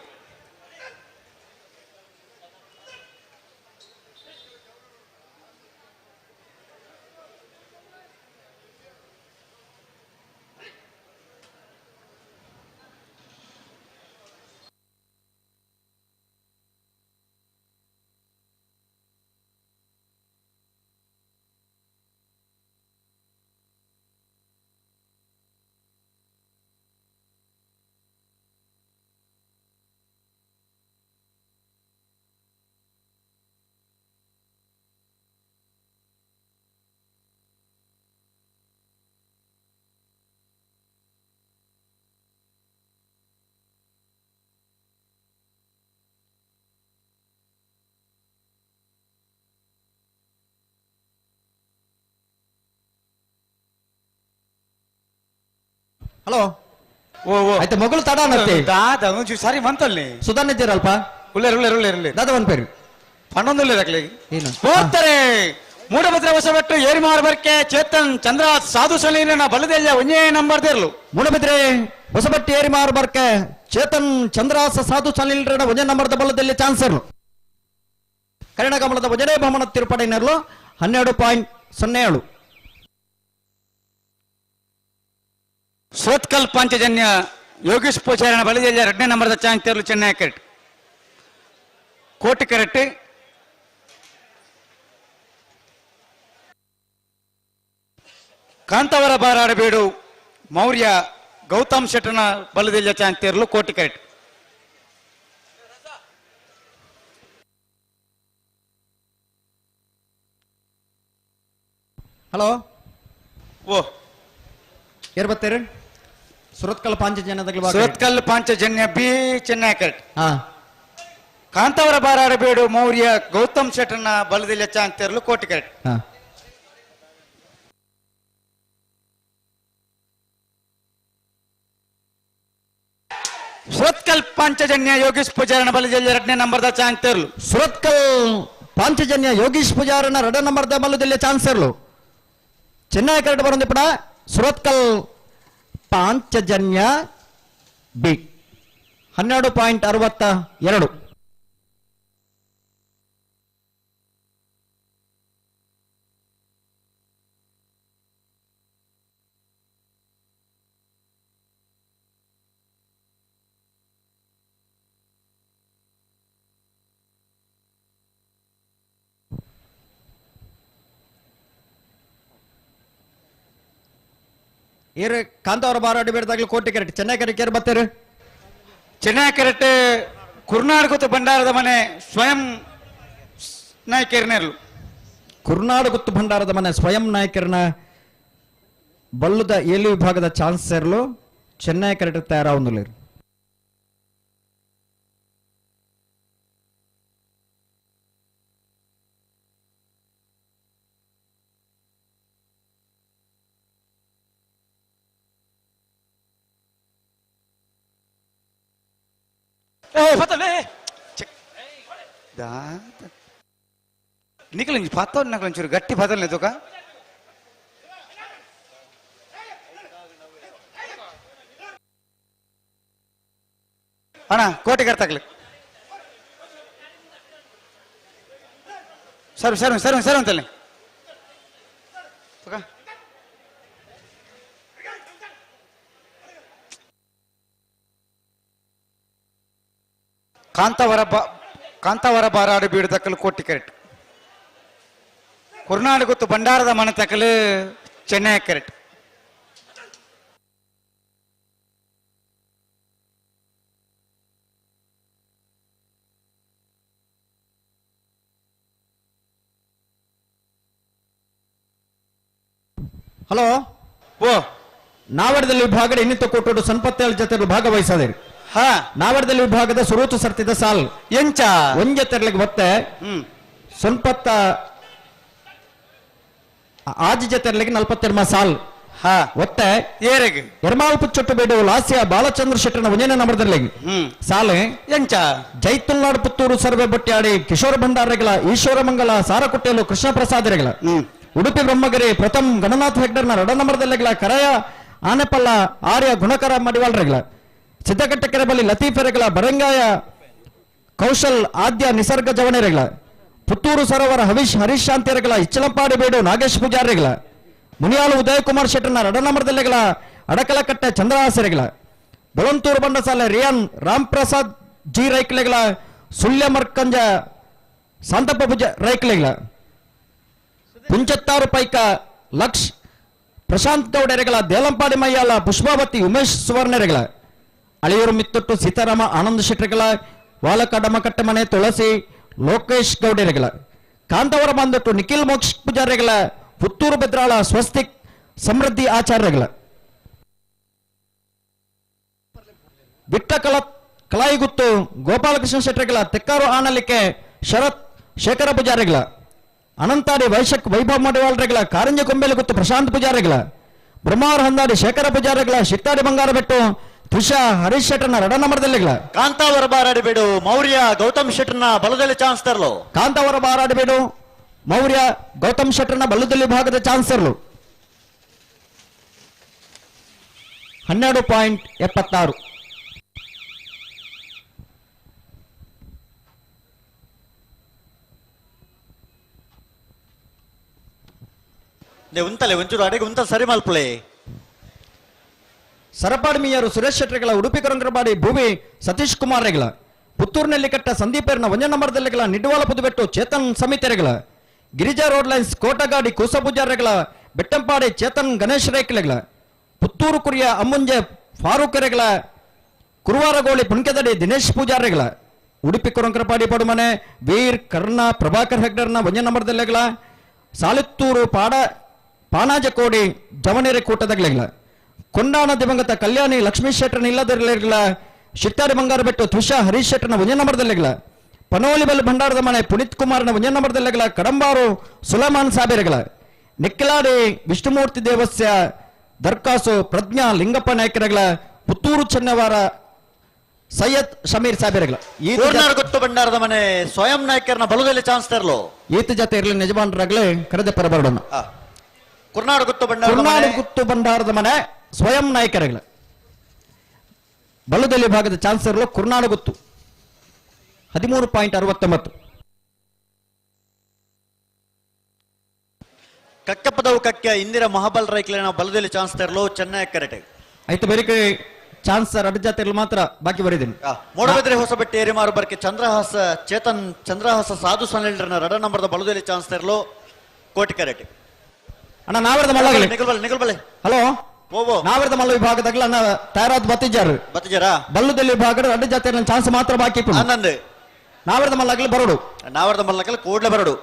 ಹಲೋ ಓ ಆಯ್ತು ಮೊಗಲು ತಡ ಅನ್ನತ್ತೆ ದಾದ ಒಂಚೂರು ಸರಿ ಮಂತಲ್ಲಿ ಸುಧಾನಿದ್ದೀರಲ್ಪ ಉಳ್ಳೇರು ದಾದ ಒಂದ್ ಪೇರು ಪಣ್ಣೊಂದುಳ್ಳೇರು ಅಕ್ಲೆ ಏನು ಹೋಗ್ತಾರೆ ಮೂಡಭದ್ರ ವಶಪಟ್ಟು ಏರಿಮಾರು ಬರ್ಕೆ ಚೇತನ್ ಚಂದ್ರ ಸಾಧು ಸಲೀನ ಬಲದೆಲ್ಲ ಒಂದೇ ನಂಬರ್ ದೇರ್ಲು ಮೂಡಬಿದ್ರೆ ಹೊಸಬಟ್ಟಿ ಏರಿ ಮಾರು ಬರ್ಕೆ ಚೇತನ್ ಚಂದ್ರಾಸ ಸಾಧು ಸಲೀಲ್ರಣ ಒಂದೇ ನಂಬರ್ದ ಬಲದಲ್ಲಿ ಚಾನ್ಸರ್ ಕರ್ಣ ಕಮಲದ ಒಜಡೆ ಭ್ರಮಣ ತಿರುಪಡಿನರ್ಲು 12.07 ಸೋತ್ಕಲ್ ಪಾಂಚಜನ್ಯ ಯೋಗೇಶ್ ಪೂಜಾರನ ಬಲದಲ್ಲಿ 2ನೇ ನಂಬರ್ದ ಚಾನ್ಸ್ ತೆರಲು ಚೆನ್ನೈ ಕ್ಯಾರೆಟ್ ಕೋಟಿ ಕ್ಯಾರೆಟ್ ಕಾಂತಾವರ ಬಾರಾಡಬೇಡು ಮೌರ್ಯ ಗೌತಮ್ ಶೆಟ್ಟನ ಬಲದಲ್ಲಿ ಚಾನ್ಸ್ ತೆರಲು ಕೋಟಿ ಕ್ಯಾರೆಟ್. ಹಲೋ ಓ ಯಾರು ಬರ್ತೀರಿ? ಸುರತ್ಕಲ್ ಪಾಂಚಜನ್ಯದಾಗ ಸುರತ್ಕಲ್ ಪಾಂಚಜನ್ಯ ಬಿ ಚೆನ್ನೈ ಕ್ಯಾರೆಟ್. ಹಾ ಕಾಂತಾವರ ಬಾರಾಡಬೇಡು ಮೌರ್ಯ ಗೌತಮ್ ಶೆಟ್ಟನ ಬಲದಲ್ಲಿ ಚಾನ್ಸ್ ತೆರಲು ಕೋಟಿ ಕ್ಯಾರೆಟ್. ಹಾ ಸುರತ್ಕಲ್ ಪಾಂಚಜನ್ಯ ಯೋಗೇಶ್ ಪೂಜಾರನ ಬಲದಲ್ಲಿ 2ನೇ ನಂಬರ್ದ ಚಾನ್ಸ್ ತೆರಲು. ಸುರತ್ಕಲ್ ಪಾಂಚಜನ್ಯ ಯೋಗೀಶ್ ಪೂಜಾರನ 2ನೇ ನಂಬರ್ದ ಬಲದಲ್ಲಿ ಚಾನ್ಸ್ ಇರಲು ಚೆನ್ನೈ ಕ್ಯಾರೆಟ್ ಬರೋದಿಪ್ಪಡ ಸುರತ್ಕಲ್ ಪಾಂಚಜನ್ಯ ಬಿ 12.62. ಏರು ಕಾಂತಾವರ ಬಾರಾಡಿ ಬೇಡದಾಗ್ಲಿ ಕೋಟಿ ಕ್ಯಾರೆಟ್ ಚೆನ್ನೈ ಕ್ಯಾರೆಟ್ ಏರು ಬರ್ತೀರಿ? ಚೆನ್ನೈ ಕ್ಯಾರೆಟ್ ಕುರ್ನಾಡಗುತ್ತು ಭಂಡಾರದ ಮನೆ ಸ್ವಯಂ ನಾಯಕರ್ನೇರ್ಲು. ಕುರ್ನಾಡಗುತ್ತು ಭಂಡಾರದ ಮನೆ ಸ್ವಯಂ ನಾಯಕರನ ಬಲ್ಲುದ ಏಳು ವಿಭಾಗದ ಚಾನ್ಸ್ ಸೇರಲು ಚೆನ್ನೈ ಕ್ಯಾರೆಟ್ ತಯಾರಾವುದಿಲ್ಲ. निकल पाता नकल गट्टी बदल नहीं तो का अना कोटे करता सर सर सर सर अंतले तो का ಕಾಂತಾವರ ಬಾರಾಡು ಬೀಡು ತಕ್ಕಲು ಕೋಟಿ ಕ್ಯಾರೆಟ್. ಕುರ್ನಾಡಗುತ್ತು ಭಂಡಾರದ ಮನೆ ತಕ್ಕಲು ಚೆನ್ನೈ ಕ್ಯಾರೆಟ್. ಹಲೋ ಓ ನಾವಡದಲ್ಲಿ ವಿಭಾಗದ ಇನ್ನಿತ ಕೊಟ್ಟು ಸಂಪತ್ತೇಳು ಜೊತೆ ಭಾಗವಹಿಸದಿರಿ. ನಾವಡದಲ್ಲಿ ವಿಭಾಗದ ಸುರೂತು ಸರ್ತಿದ ಸಾಲ್ ಎಂಚ ಒಂಜೆ ತೆರಳಿಗೆ ಬತ್ತೆ ಸಂಪತ್ತ ಆಜಿ ತೆರಳಿಗೆ 42 ಸಾಲ್ ಒತ್ತೆ ಏರೆಗೆ ಎರ್ಮಾಲ್ ಪುಚ್ಚೊಟ್ಟು ಬೇಡು ಲಾಸ್ಯ ಬಾಲಚಂದ್ರ ಶೆಟ್ಟನ ಒಂಜನೇ ನಂಬರ್ದಲ್ಲಿ ಸಾಲೆ ಎಂಚ ಜೈತುಲ್ನಾಡು ಪುತ್ತೂರು ಸರ್ವೆ ಬೊಟ್ಟಾಡಿ ಕಿಶೋರ ಭಂಡಾರಗಳ ಈಶ್ವರ ಮಂಗಲ ಸಾರಕುಟ್ಟೆಲು ಕೃಷ್ಣ ಪ್ರಸಾದರೆಗಳ ಉಡುಪಿ ಬ್ರಹ್ಮಗಿರಿ ಪ್ರಥಮ್ ಗಣನಾಥ್ ಹೆಗ್ಡರ್ನ 2ನೇ ನಂಬರ್ದಲ್ಲಿಗಳ ಕರಾಯ ಆನೆಪಲ್ಲ ಆರ್ಯ ಗುಣಕರ ಮಡಿವಾಳ್ರೆಗಳ ಸಿದ್ದಗಟ್ಟ ಕೆರೆಬಲ್ಲಿ ಲತೀಫೆರೆಗಳ ಬರಂಗಾಯ ಕೌಶಲ್ ಆದ್ಯ ನಿಸರ್ಗ ಜವಣೆರೆಗಳ ಪುತ್ತೂರು ಸರೋವರ ಹರೀಶ್ ಶಾಂತಿರೆಗಳ ಇಚ್ಚಲಂಪಾಡಿ ಬೇಡು ನಾಗೇಶ್ ಪೂಜಾರಿಗಳ ಮುನಿಯಾಲು ಉದಯಕುಮಾರ್ ಶೆಟ್ಟರ್ನ 2ನೇ ನಂಬರ್ದಲ್ಲಿಗಳ ಅಡಕಲಕಟ್ಟೆ ಚಂದ್ರಹಾಸರೆಗಳ ಬೆಳಂತೂರು ಬಂಡಸಾಲೆ ರಿಯಾನ್ ರಾಮ್ ಪ್ರಸಾದ್ ಜಿ ರೈಕ್ಲೆಗಳ ಸುಳ್ಯ ಮರ್ಕಂಜ ಶಾಂತಪ್ಪ ಪೂಜ ರೈಕ್ಲೆಗಳ ಪುಂಚತ್ತಾರು ಪೈಕ ಲಕ್ಷ್ ಪ್ರಶಾಂತ್ ಗೌಡರೆಗಳ ದೇಲಂಪಾಡಿ ಮಯ್ಯಾಲ ಪುಷ್ಪಾವತಿ ಉಮೇಶ್ ಸುವರ್ಣರೆಗಳ ಅಳಿಯೂರು ಮಿತ್ತೊಟ್ಟು ಸೀತಾರಾಮ ಆನಂದ ಶೆಟ್ಟರೆಗಳ ವಾಲಕಡಮಕಟ್ಟೆ ಮನೆ ತುಳಸಿ ಲೋಕೇಶ್ ಗೌಡರೆಗಳ ಕಾಂತವರ ಬಂದೊಟ್ಟು ನಿಖಿಲ್ ಮೋಕ್ಷ ಪೂಜಾರಿಗಳ ಪುತ್ತೂರು ಬೆದ್ರಾಳ ಸ್ವಸ್ತಿಕ್ ಸಮೃದ್ಧಿ ಆಚಾರ್ಯಗಳ ಬಿಟ್ಟ ಕಲಾಯಿಗುತ್ತು ಗೋಪಾಲಕೃಷ್ಣ ಶೆಟ್ಟರೆಗಳ ತೆಕ್ಕಾರು ಆನಲಿಕೆ ಶರತ್ ಶೇಖರ ಪೂಜಾರಿಗಳ ಅನಂತಾಡಿ ವೈಶಕ್ ವೈಭವ್ ಮಡಿವಾಳ್ರೆಗಳ ಕಾರಂಜ ಕೊಂಬೆಲೆ ಗುತ್ತು ಪ್ರಶಾಂತ್ ಪೂಜಾರಿಗಳ ಬ್ರಹ್ಮಾವರ ಹಂದಾಡಿ ಶೇಖರ ಪೂಜಾರಿಗಳ ಶಿಟ್ಟಾಡಿ ಬಂಗಾರ ಬೆಟ್ಟು ತ್ರಿಷಾ ಹರೀಶ್ ಶೆಟ್ಟರ್ನ 2ನೇ ನಂಬರ್ದಲ್ಲಿಗಳ ಕಾಂತಾವರ ಬಾರಾಡಿಬೇಡು ಮೌರ್ಯ ಗೌತಮ್ ಶೆಟ್ಟರ್ನ ಬಲದಲ್ಲಿ ಚಾನ್ಸ್ ತರಲು ಕಾಂತಾವರ ಬಾರಾಡಿಬೇಡು ಮೌರ್ಯ ಗೌತಮ್ ಶೆಟ್ಟರ್ನ ಬಲ್ಲದಲ್ಲಿ ಭಾಗದ ಚಾನ್ಸ್ ತರಲು 12.76. ఉంతలే ఉంచుడు అడిగి ఉంత సరి మల్పులే ಸರಪಾಡ್ಮಿಯರು ಸುರೇಶ್ ಶೆಟ್ಟರ್ಗಳ ಉಡುಪಿ ಕೊರಂಗರಬಾಡಿ ಭೂಮಿ ಸತೀಶ್ ಕುಮಾರ್ ರೆಗಳ ಪುತ್ತೂರಿನಲ್ಲಿ ಕಟ್ಟ ಸಂದೀಪರ್ನ ಒಂಜ ನಂಬರ್ದಲ್ಲಿಗಳ ನಿಡುವಾಳ ಪುದುಬೆಟ್ಟು ಚೇತನ್ ಸಮಿತಿರೆಗಳ ಗಿರಿಜಾ ರೋಡ್ ಲೈನ್ಸ್ ಕೋಟಗಾಡಿ ಕೂಸಪೂಜಾರೆಗಳ ಬೆಟ್ಟಂಪಾಡಿ ಚೇತನ್ ಗಣೇಶ್ ರೇಖಲೆಗಳ ಪುತ್ತೂರು ಕುರಿಯ ಅಮ್ಮುಂಜೆ ಫಾರೂಕ್ ರೆಗಳ ಕುರುವಾರಗೋಳಿ ಪುಣ್ಕೆದಡಿ ದಿನೇಶ್ ಪೂಜಾರೆಗಳ ಉಡುಪಿ ಕೊರಂಕರಪಾಡಿ ಪಡುಮನೆ ವೀರ್ ಕರ್ಣ ಪ್ರಭಾಕರ್ ಹೆಗ್ಡರ್ನ ಒಂಜ ನಂಬರ್ದಲ್ಲಿಗಳ ಸಾಲಿತ್ತೂರು ಪಾಣಾಜಕೋಡಿ ಜವನೇರೆ ಕೂಟದಗಳ ಕೊಂಡಾಣ ದಿವಂಗತ ಕಲ್ಯಾಣಿ ಲಕ್ಷ್ಮೀ ಶೆಟ್ಟರ್ನ ಇಲ್ಲದಲ್ಲಿಗಳ ಶಿಟ್ಟಾರಿ ಬಂಗಾರಬೆಟ್ಟು ತುಷಾ ಹರೀಶ್ ಶೆಟ್ಟರ್ನ ಒಂಜ ನಂಬರ್ದಲ್ಲಿಗಳ ಪನೋಲಿಬಲ್ ಭಂಡಾರದ ಮನೆ ಪುನೀತ್ ಕುಮಾರ್ನ ಒಂಜ ನಂಬರ್ದಲ್ಲಿಗಳ ಕಡಂಬಾರು ಸುಲಮಾನ್ ಸಾಬೇರೆಗಳ ನಿಕ್ಕಿಲಾಡಿ ವಿಷ್ಣುಮೂರ್ತಿ ದೇವಸ್ಯ ದರ್ಕಾಸು ಪ್ರಜ್ಞಾ ಲಿಂಗಪ್ಪ ನಾಯಕರೆಗಳ ಪುತ್ತೂರು ಚೆನ್ನವಾರ ಸೈಯದ್ ಶಮೀರ್ ಸಾಬೇರೆಗಳ ಗೊತ್ತು ಭಂಡಾರದ ಮನೆ ಸ್ವಯಂ ನಾಯಕರನ್ನ ಬಲದಲ್ಲಿ ಚಾನ್ಸ್ ತರಲು ಈತ ಜೊತೆ ಇರಲಿ ಯಜಮಾನರಾಗಲೇ ಕರೆದ ಪರಬರೋಣ ಕುರ್ನಾಡು ಗುತ್ತು ಭಂಡಾರದ ಮನೆ ಸ್ವಯಂ ನಾಯಕರೆಗಳ ಬಲದಲ್ಲಿ ಭಾಗದ ಚಾನ್ಸ್ ಇರಲು ಕುರ್ನಾಡು ಗುತ್ತು 13.69 ಕಕ್ಕಪದವು ಕಕ್ಕ ಇಂದಿರಾ ಮಹಾಬಲ್ ರೈಕ್ಲಿನ ಬಲದಲ್ಲಿ ಚಾನ್ಸ್ ತರಲು ಚೆನ್ನೈ ಕೆರೆಟೆ ಆಯ್ತು ಬೇರೆ ಚಾನ್ಸ್ ಎರಡು ಜಾತಿಯಲ್ಲಿ ಮಾತ್ರ ಬಾಕಿ ಬರೀತೀನಿ ಮೂಡಬಿದ್ರೆ ಹೊಸಬೆಟ್ಟಿ ಏರಿಮಾರು ಬರ್ಕೆ ಚಂದ್ರಹಾಸ ಚೇತನ್ ಚಂದ್ರಹಾಸ ಸಾಧು ಸನಿಲ್ರನ ರಡ ನಂಬರ್ದ ಬಲದಲ್ಲಿ ಚಾನ್ಸ್ ತರಲು ಕೋಟಿ ಕೆರೆಟೆ ಅಣ್ಣ ನಾವರದ ಮಲ್ಲ ನಿಗಲ್ಬಲೆ ಹಲೋ ನಾವರದ ಮಲ್ಲ ವಿಭಾಗದಾಗಲ ಅಣ್ಣ ತಯಾರಾದ ಬತ್ತಿಜಾರ ಬಲ್ಲದಲ್ಲಿ ವಿಭಾಗದ ಎರಡು ಜಾತಿಯಲ್ಲಿ ಚಾನ್ಸ್ ಮಾತ್ರ ಬಾಕಿ ಹನ್ನೊಂದು ನಾವರದ ಮಲ್ಲಾಗಲಿ ಬರೋಡು ನಾವರದ ಮಲ್ಲಕಲ್ ಕೂಡ್ಲೆ ಬರೋಡು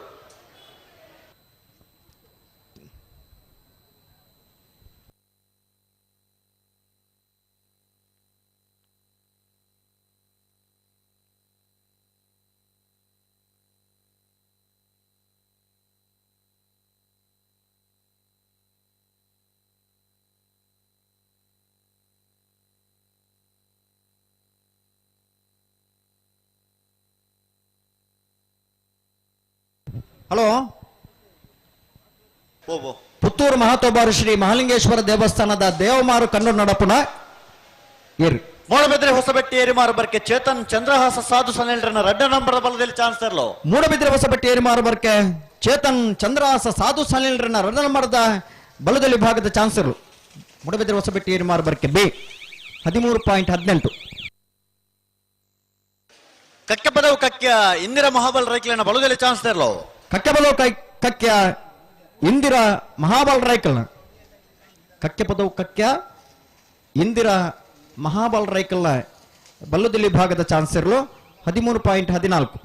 ಹಲೋ ಪುತ್ತೂರು ಮಹತೋಬಾರು ಶ್ರೀ ಮಹಾಲಿಂಗೇಶ್ವರ ದೇವಸ್ಥಾನದ ದೇವಮಾರು ಕಣ್ಣೂರು ನಡಪುನ ಮೂಡಬಿದ್ರೆ ಹೊಸಬೆಟ್ಟಿ ಏರಿಮಾರು ಬರ್ಕೆ ಚೇತನ್ ಚಂದ್ರಹಾಸ ಸಾಧು ಸನಿಲ್ರನ ರಡ್ಡ ನಂಬರ್ ಬಲದಲ್ಲಿ ಚಾನ್ಸ್ ತರಲು ಮೂಡಬಿದ್ರೆ ಹೊಸಬೆಟ್ಟಿ ಏರಿಮಾರು ಬರ್ಕೆ ಚೇತನ್ ಚಂದ್ರಹಾಸ ಸಾಧು ಸನಿಲ್ರನ ರಡ್ಡ ನಂಬರ್ದ ಬಲದಲ್ಲಿ ಭಾಗದ ಚಾನ್ಸ್ ಇರಲು ಮೂಡಬಿದ್ರೆ ಹೊಸಬೆಟ್ಟಿ ಏರಿಮಾರು ಬರ್ಕೆ ಬಿ 13.18 ಕಕ್ಕಪದವು ಕಕ್ಯ ಇಂದಿರಾ ಮಹಾಬಲ್ ರೈಕ್ಲಿನ ಬಲದಲ್ಲಿ ಚಾನ್ಸ್ ತರಲು ಕಕ್ಕೆಪದವು ಕಕ್ಯ ಇಂದಿರಾ ಮಹಾಬಲ್ ರೈಕಲ್ನ ಕಕ್ಕೆಪದವು ಕಕ್ಯ ಇಂದಿರಾ ಮಹಾಬಲ್ ರೈಕಲ್ನ ಬಲ್ಲದಲ್ಲಿ ಭಾಗದ ಚಾನ್ಸ್ ಇರಲು 13.14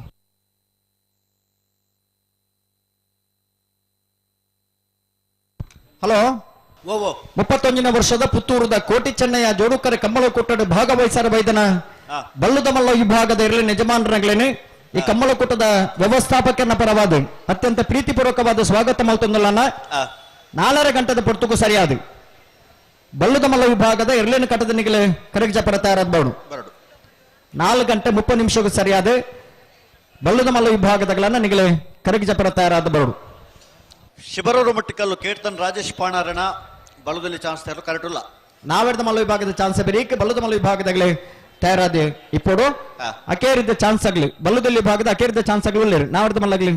ಹಲೋ 31ನೇ ವರ್ಷದ ಪುತ್ತೂರದ ಕೋಟಿ ಚೆನ್ನಯ್ಯ ಜೋಡುಕರೆ ಕಂಬಳ ಕೊಟ್ಟಡ ಭಾಗವಹಿಸರ ಬೈದನ ಬಲ್ಲುದ ಮಲ್ಲ ವಿಭಾಗದ ಇರಲಿ ಯಜಮಾನರಾಗ್ಲೇನೆ ಈ ಕಮ್ಮಳಕೂಟದ ವ್ಯವಸ್ಥಾಪಕನ ಪರವಾದ ಅತ್ಯಂತ ಪ್ರೀತಿಪೂರ್ವಕವಾದ ಸ್ವಾಗತ ಮಲ್ತೊಂದಲ್ಲ 4 ಗಂಟೆದ ಪೊರ್ತುಕು ಸರಿಯಾದ ಬಲ್ಲುದ ಮಲ್ಲ ವಿಭಾಗದ ಎರಲೇನು ಕಟ್ಟದ ನಿಗಲೆ ಕರೆಕ್ಟ್ ಜಪರ ತಯಾರಾದ ಬೋಡು 4 ಗಂಟೆ 30 ನಿಮಿಷಕ್ಕೂ ಸರಿಯಾದ ಬಲ್ಲುದ ಮಲ್ಲ ವಿಭಾಗದಗಳನ್ನ ನಿಗಲೆ ಕರೆಕ್ಟ್ ಜಪರ ತಯಾರಾದ ಬೋಡು ಶಿಬರೂರು ಮಟ್ಟಿಕಲ್ಲು ಕೀರ್ತನ್ ರಾಜೇಶ್ ಪಾಣಾರಣ ಬಲದಲ್ಲಿ ಚಾನ್ಸ್ ತರಲು ಕರೆಕ್ಟ್ ಇಲ್ಲ ನಾವೆಡ್ದ ಮಲ್ಲ ವಿಭಾಗದ ಚಾನ್ಸ್ ಬೇರೆ ಬಲ್ಲುದ ಮಲ್ಲ ವಿಭಾಗದಾಗಲೇ ತಯಾರಾದೆ ಇಪ್ಪೋಡು ಅಕೇರಿದ್ದ ಚಾನ್ಸ್ ಆಗ್ಲಿ ಬಲ್ಲುದಲ್ಲಿ ಭಾಗದ ಅಕೇರಿದ್ದ ಚಾನ್ಸ್ ಆಗ್ಲಿ ಒಳ್ಳೆ ನಾವಡ್ದ ಮಲ್ಲಾಗ್ಲಿ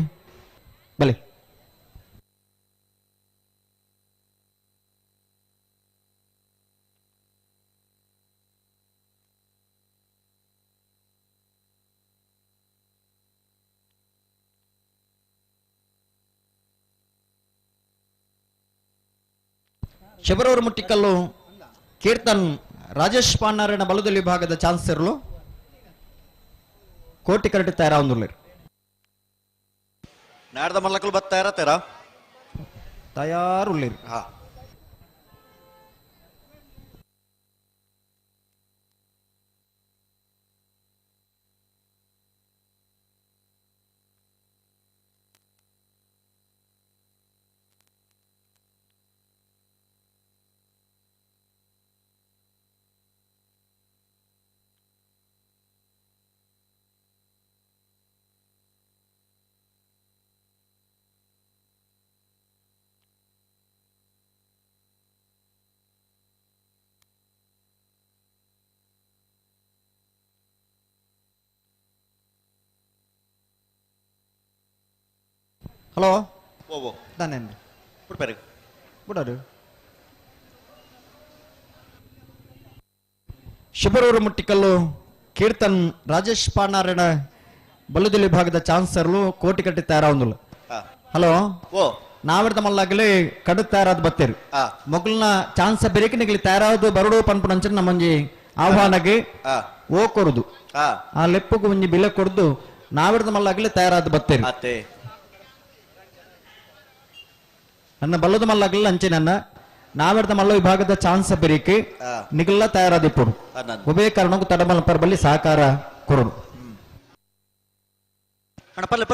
ಬಲೆ ಶಿಬರೂರು ಮುಟ್ಟಿಕಲ್ಲು ಕೀರ್ತನ್ ರಾಜೇಶ್ ಪಾಣಾರಣ ಬಲದಲ್ಲಿ ಭಾಗದ ಚಾನ್ಸ್ ಇರಲು ಕೋಟಿ ಕರೆಕ್ಟ್ ತಯಾರಾವುದಿಲ್ಲ ನಾಡ್ದ ಮಲ್ಲಕಲ್ ಬತ್ತ ಇರತ್ತೇರ ತಯಾರುಳ್ಳಿರಿ ಹಲೋ ನಾನೇನು ಬಿಡೋರು ಶಿಬರೂರು ಮುಟ್ಟಿಕಲ್ಲು ಕೀರ್ತನ್ ರಾಜೇಶ್ ಪಾನಾರಾಯಣ ಬಲ್ಲುದಿಲ್ಲಿ ವಿಭಾಗದ ಚಾನ್ಸರ್ಲು ಕೋಟಿ ಕಟ್ಟಿ ತಯಾರಾವಂದುಲ್ಲ. ಹಲೋ ನಾವಿಡ್ದ ಮಲ್ಲಾಗಲಿ ಕಡು ತಯಾರಾದ ಬತ್ತೇರು ಮೊಗಲ್ನ ಚಾನ್ಸ್ ಬೆರಿಕಿನಿಗಲಿ ತಯಾರಾದು ಬರಡು ಪನ್ಪುಣಂಚ ನಮ್ಮಂಜಿ ಆಹ್ವಾನಗೆ ಓ ಕೊರುದು ಆ ಲೆಪ್ಪುಗು ಮುಂಜಿ ಬಿಲೆ ಕೊಡ್ದು ನಾವಿಡ್ದ ಮಲ್ಲಾಗಲಿ ತಯಾರಾದ ಬತ್ತೇರು ನನ್ನ ಬಲ್ಲದ ಮಲ್ಲಾಗಲಿ ಅಂಚೆ ನನ್ನ ನಾವಿಡ್ದ ಮಲ್ಲ ವಿಭಾಗದ ಚಾನ್ಸ್ ಬೆರಿಕೆ ನಿಗಲ್ಲ ತಯಾರಾದಿಪ್ಪಡು ಉಭಯ ಕಾರಣಕ್ಕೂ ತಡಮಲ ಪರ್ಬಲ್ಲಿ ಸಹಕಾರ ಕೊರಡು ಪಲ್ಲೆ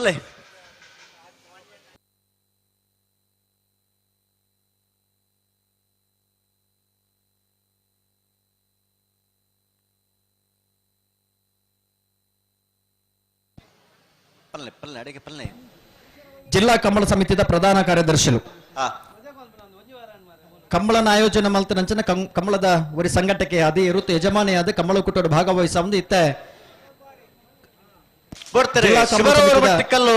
ಪಲ್ಲೆ ಜಿಲ್ಲಾ ಕಂಬಳ ಸಮಿತಿಯ ಪ್ರಧಾನ ಕಾರ್ಯದರ್ಶಿಗಳು ಕಂಬಳನ ಆಯೋಜನೆ ಮಲ್ತನಂಚನ ಕಂಬಳದ ಒರಿ ಸಂಘಟಕ್ಕೆ ಅದೇ ಇರುತ್ತೆ ಯಜಮಾನಿಯಾದ ಕಂಬಳ ಕುಟುಂಬ ಭಾಗವಹಿಸ ಇತ್ತ ಮುಟ್ಟಿಕಲ್ಲು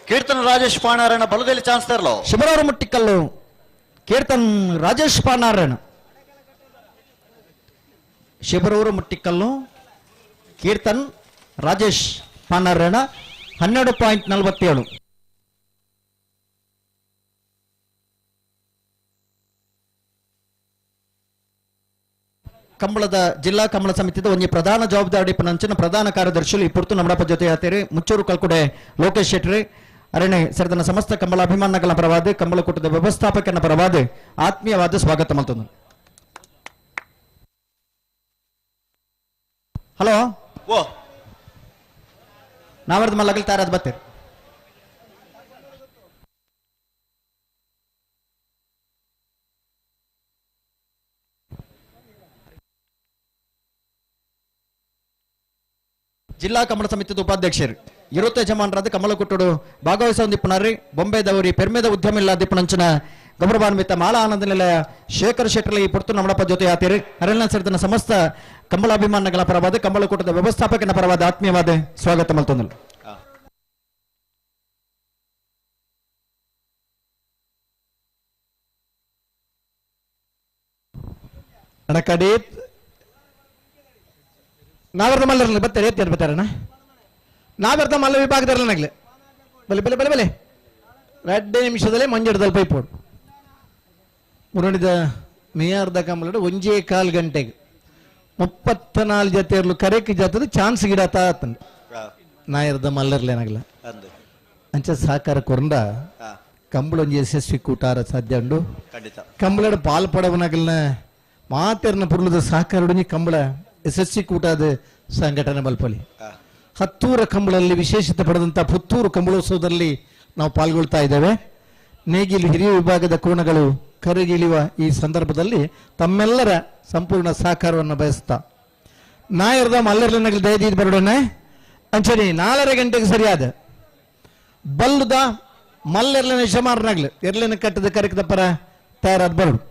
ಕೀರ್ತನ್ ರಾಜೇಶ್ ಪಾನಾರಾಯಣ ಬಲದಲ್ಲಿ ಚಾನ್ಸ್ ತರಲು ಶಿಬರೂರು ಮುಟ್ಟಿಕಲ್ಲು ಕೀರ್ತನ್ ರಾಜೇಶ್ ಪಾನಾರಾಯಣ ಶಿಬರೂರು ಮುಟ್ಟಿಕಲ್ಲು ಕೀರ್ತನ್ ರಾಜೇಶ್ ಪಾನಾರಾಯಣ 12.47. ಕಂಬಳದ ಜಿಲ್ಲಾ ಕಂಬಳ ಸಮಿತಿದ ಒಂಜಿ ಪ್ರಧಾನ ಜವಾಬ್ದಾರಿ ಪನಂಚಿನ ಪ್ರಧಾನ ಕಾರ್ಯದರ್ಶಿಗಳು ಈ ಪುರ್ತು ನಮ್ಮಡಪ್ಪ ಜೊತೆ ಆತೇರಿ ಮುಚ್ಚೂರು ಕಲ್ಕುಡೆ ಲೋಕೇಶ್ ಶೆಟ್ಟಿ ಅರಣ್ಯ ಸೇರಿದ ಸಮಸ್ತ ಕಂಬಳ ಅಭಿಮಾನಗಳ ಪರವಾದ ಕಂಬಳ ಕೂಟದ ವ್ಯವಸ್ಥಾಪಕನ ಪರವಾದ ಆತ್ಮೀಯವಾದ ಸ್ವಾಗತ ಮಲ್ತನು. ಹಲೋ ನಾವರ್ದ ಮಲ್ಲಗಲ್ ತಾರಾದ ಬತ್ತೇರಿ ಜಿಲ್ಲಾ ಕಂಬಳ ಸಮಿತಿಯ ಉಪಾಧ್ಯಕ್ಷರು ಇರುತ್ತ ಯಜಮಾನರಾದ ಕಮಲ ಕುಟ್ಟುಡು ಭಾಗವಹಿಸ ದಿಪ್ಪುನಾರಿ ಬೊಂಬೆದವರಿ ಪೆರ್ಮೆದ ಉದ್ಯಮ ಇಲ್ಲ ದಿಪ್ಪನಂಚಿನ ಗೌರವಾನ್ವಿತ ಮಾಳ ಆನಂದ ನಿಲಯ ಶೇಖರ್ ಶೆಟ್ಟಿ ಈ ಪುರ್ತು ನಮ್ಮಡಪ್ಪ ಜೊತೆ ಆತೇರಿ ಅರಣ್ಯ ಸೇರಿದ ಸಮಸ್ತ ಕಂಬಳ ಅಭಿಮಾನಗಳ ಪರವಾದ ಕಂಬಳ ಕೂಟದ ವ್ಯವಸ್ಥಾಪಕನ ಪರವಾದ ಆತ್ಮೀಯವಾದ ಸ್ವಾಗತ ಮಲ್ತೊಂದಲು. ಕಡೆ ನಾವೆರ್ದ ಮಲ್ಲ ಬರ್ತಾರೆ ಎತ್ತಿ ಬರ್ತಾರಣ್ಣ ನಾವೆರ್ದ ಮಲ್ಲ ವಿಭಾಗದಲ್ಲಿ ನಗ್ಲೆ ಬಲೆ ಬಲೆ ಬಲೆ ಬಲೆ 2 ನಿಮಿಷದಲ್ಲೇ ಮಂಜಡದಲ್ಲಿ ಪೈಪೋಡು ಮುರಣಿದ ಮೇಯರ್ದ ಕಂಬಳ 1.25 ಗಂಟೆಗೆ 34 ಜೊತೆ ಇರ್ಲು ಕರೆಕ್ ಜಾತದ ಚಾನ್ಸ್ ಗಿಡತ ಆತಂಡ ನಾಯರ್ದ ಮಲ್ಲರ್ಲೇನಾಗಲ್ಲ ಅಂಚ ಸಹಕಾರ ಕೊರಂಡ ಕಂಬಳ ಒಂಜಿ ಯಶಸ್ವಿ ಕೂಟಾರ ಸಾಧ್ಯ ಉಂಡು ಕಂಬಳದ ಪಾಲ್ಪಡವನಾಗಲ್ನ ಮಾತೆರ್ನ ಪುರ್ಲದ ಸಹಕಾರ ಕಂಬಳ ಯಶಸ್ವಿ ಕೂಟದ ಸಂಘಟನೆ ಮಲ್ಪಲಿ ಹತ್ತೂರ ಕಂಬಳಲ್ಲಿ ವಿಶೇಷತೆ ಪಡೆದಂತ ಪುತ್ತೂರು ಕಂಬಳೋತ್ಸವದಲ್ಲಿ ನಾವು ಪಾಲ್ಗೊಳ್ತಾ ಇದ್ದೇವೆ. ನೇಗಿಲು ಹಿರಿಯ ವಿಭಾಗದ ಕೋಣಗಳು ಕರೆಗಿಳಿಯುವ ಈ ಸಂದರ್ಭದಲ್ಲಿ ತಮ್ಮೆಲ್ಲರ ಸಂಪೂರ್ಣ ಸಹಕಾರವನ್ನು ಬಯಸ್ತಾ ನಾಯರ್ದ ಮಲ್ಲರ್ಲಿನಗಲಿ ದಯದೀದ್ ಬರೋಣ ಅಂಚನಿ 4:30 ಗಂಟೆಗೆ ಸರಿಯಾದ ಬಲ್ಲುದ ಮಲ್ಲೆರ್ಲಿನ ಯಜಮಾನರಾಗ್ಲಿ ಎರ್ಲಿನ ಕಟ್ಟದ ಕರೆಕದ ಪರ ತಯಾರಾದ ಬರೋಡು.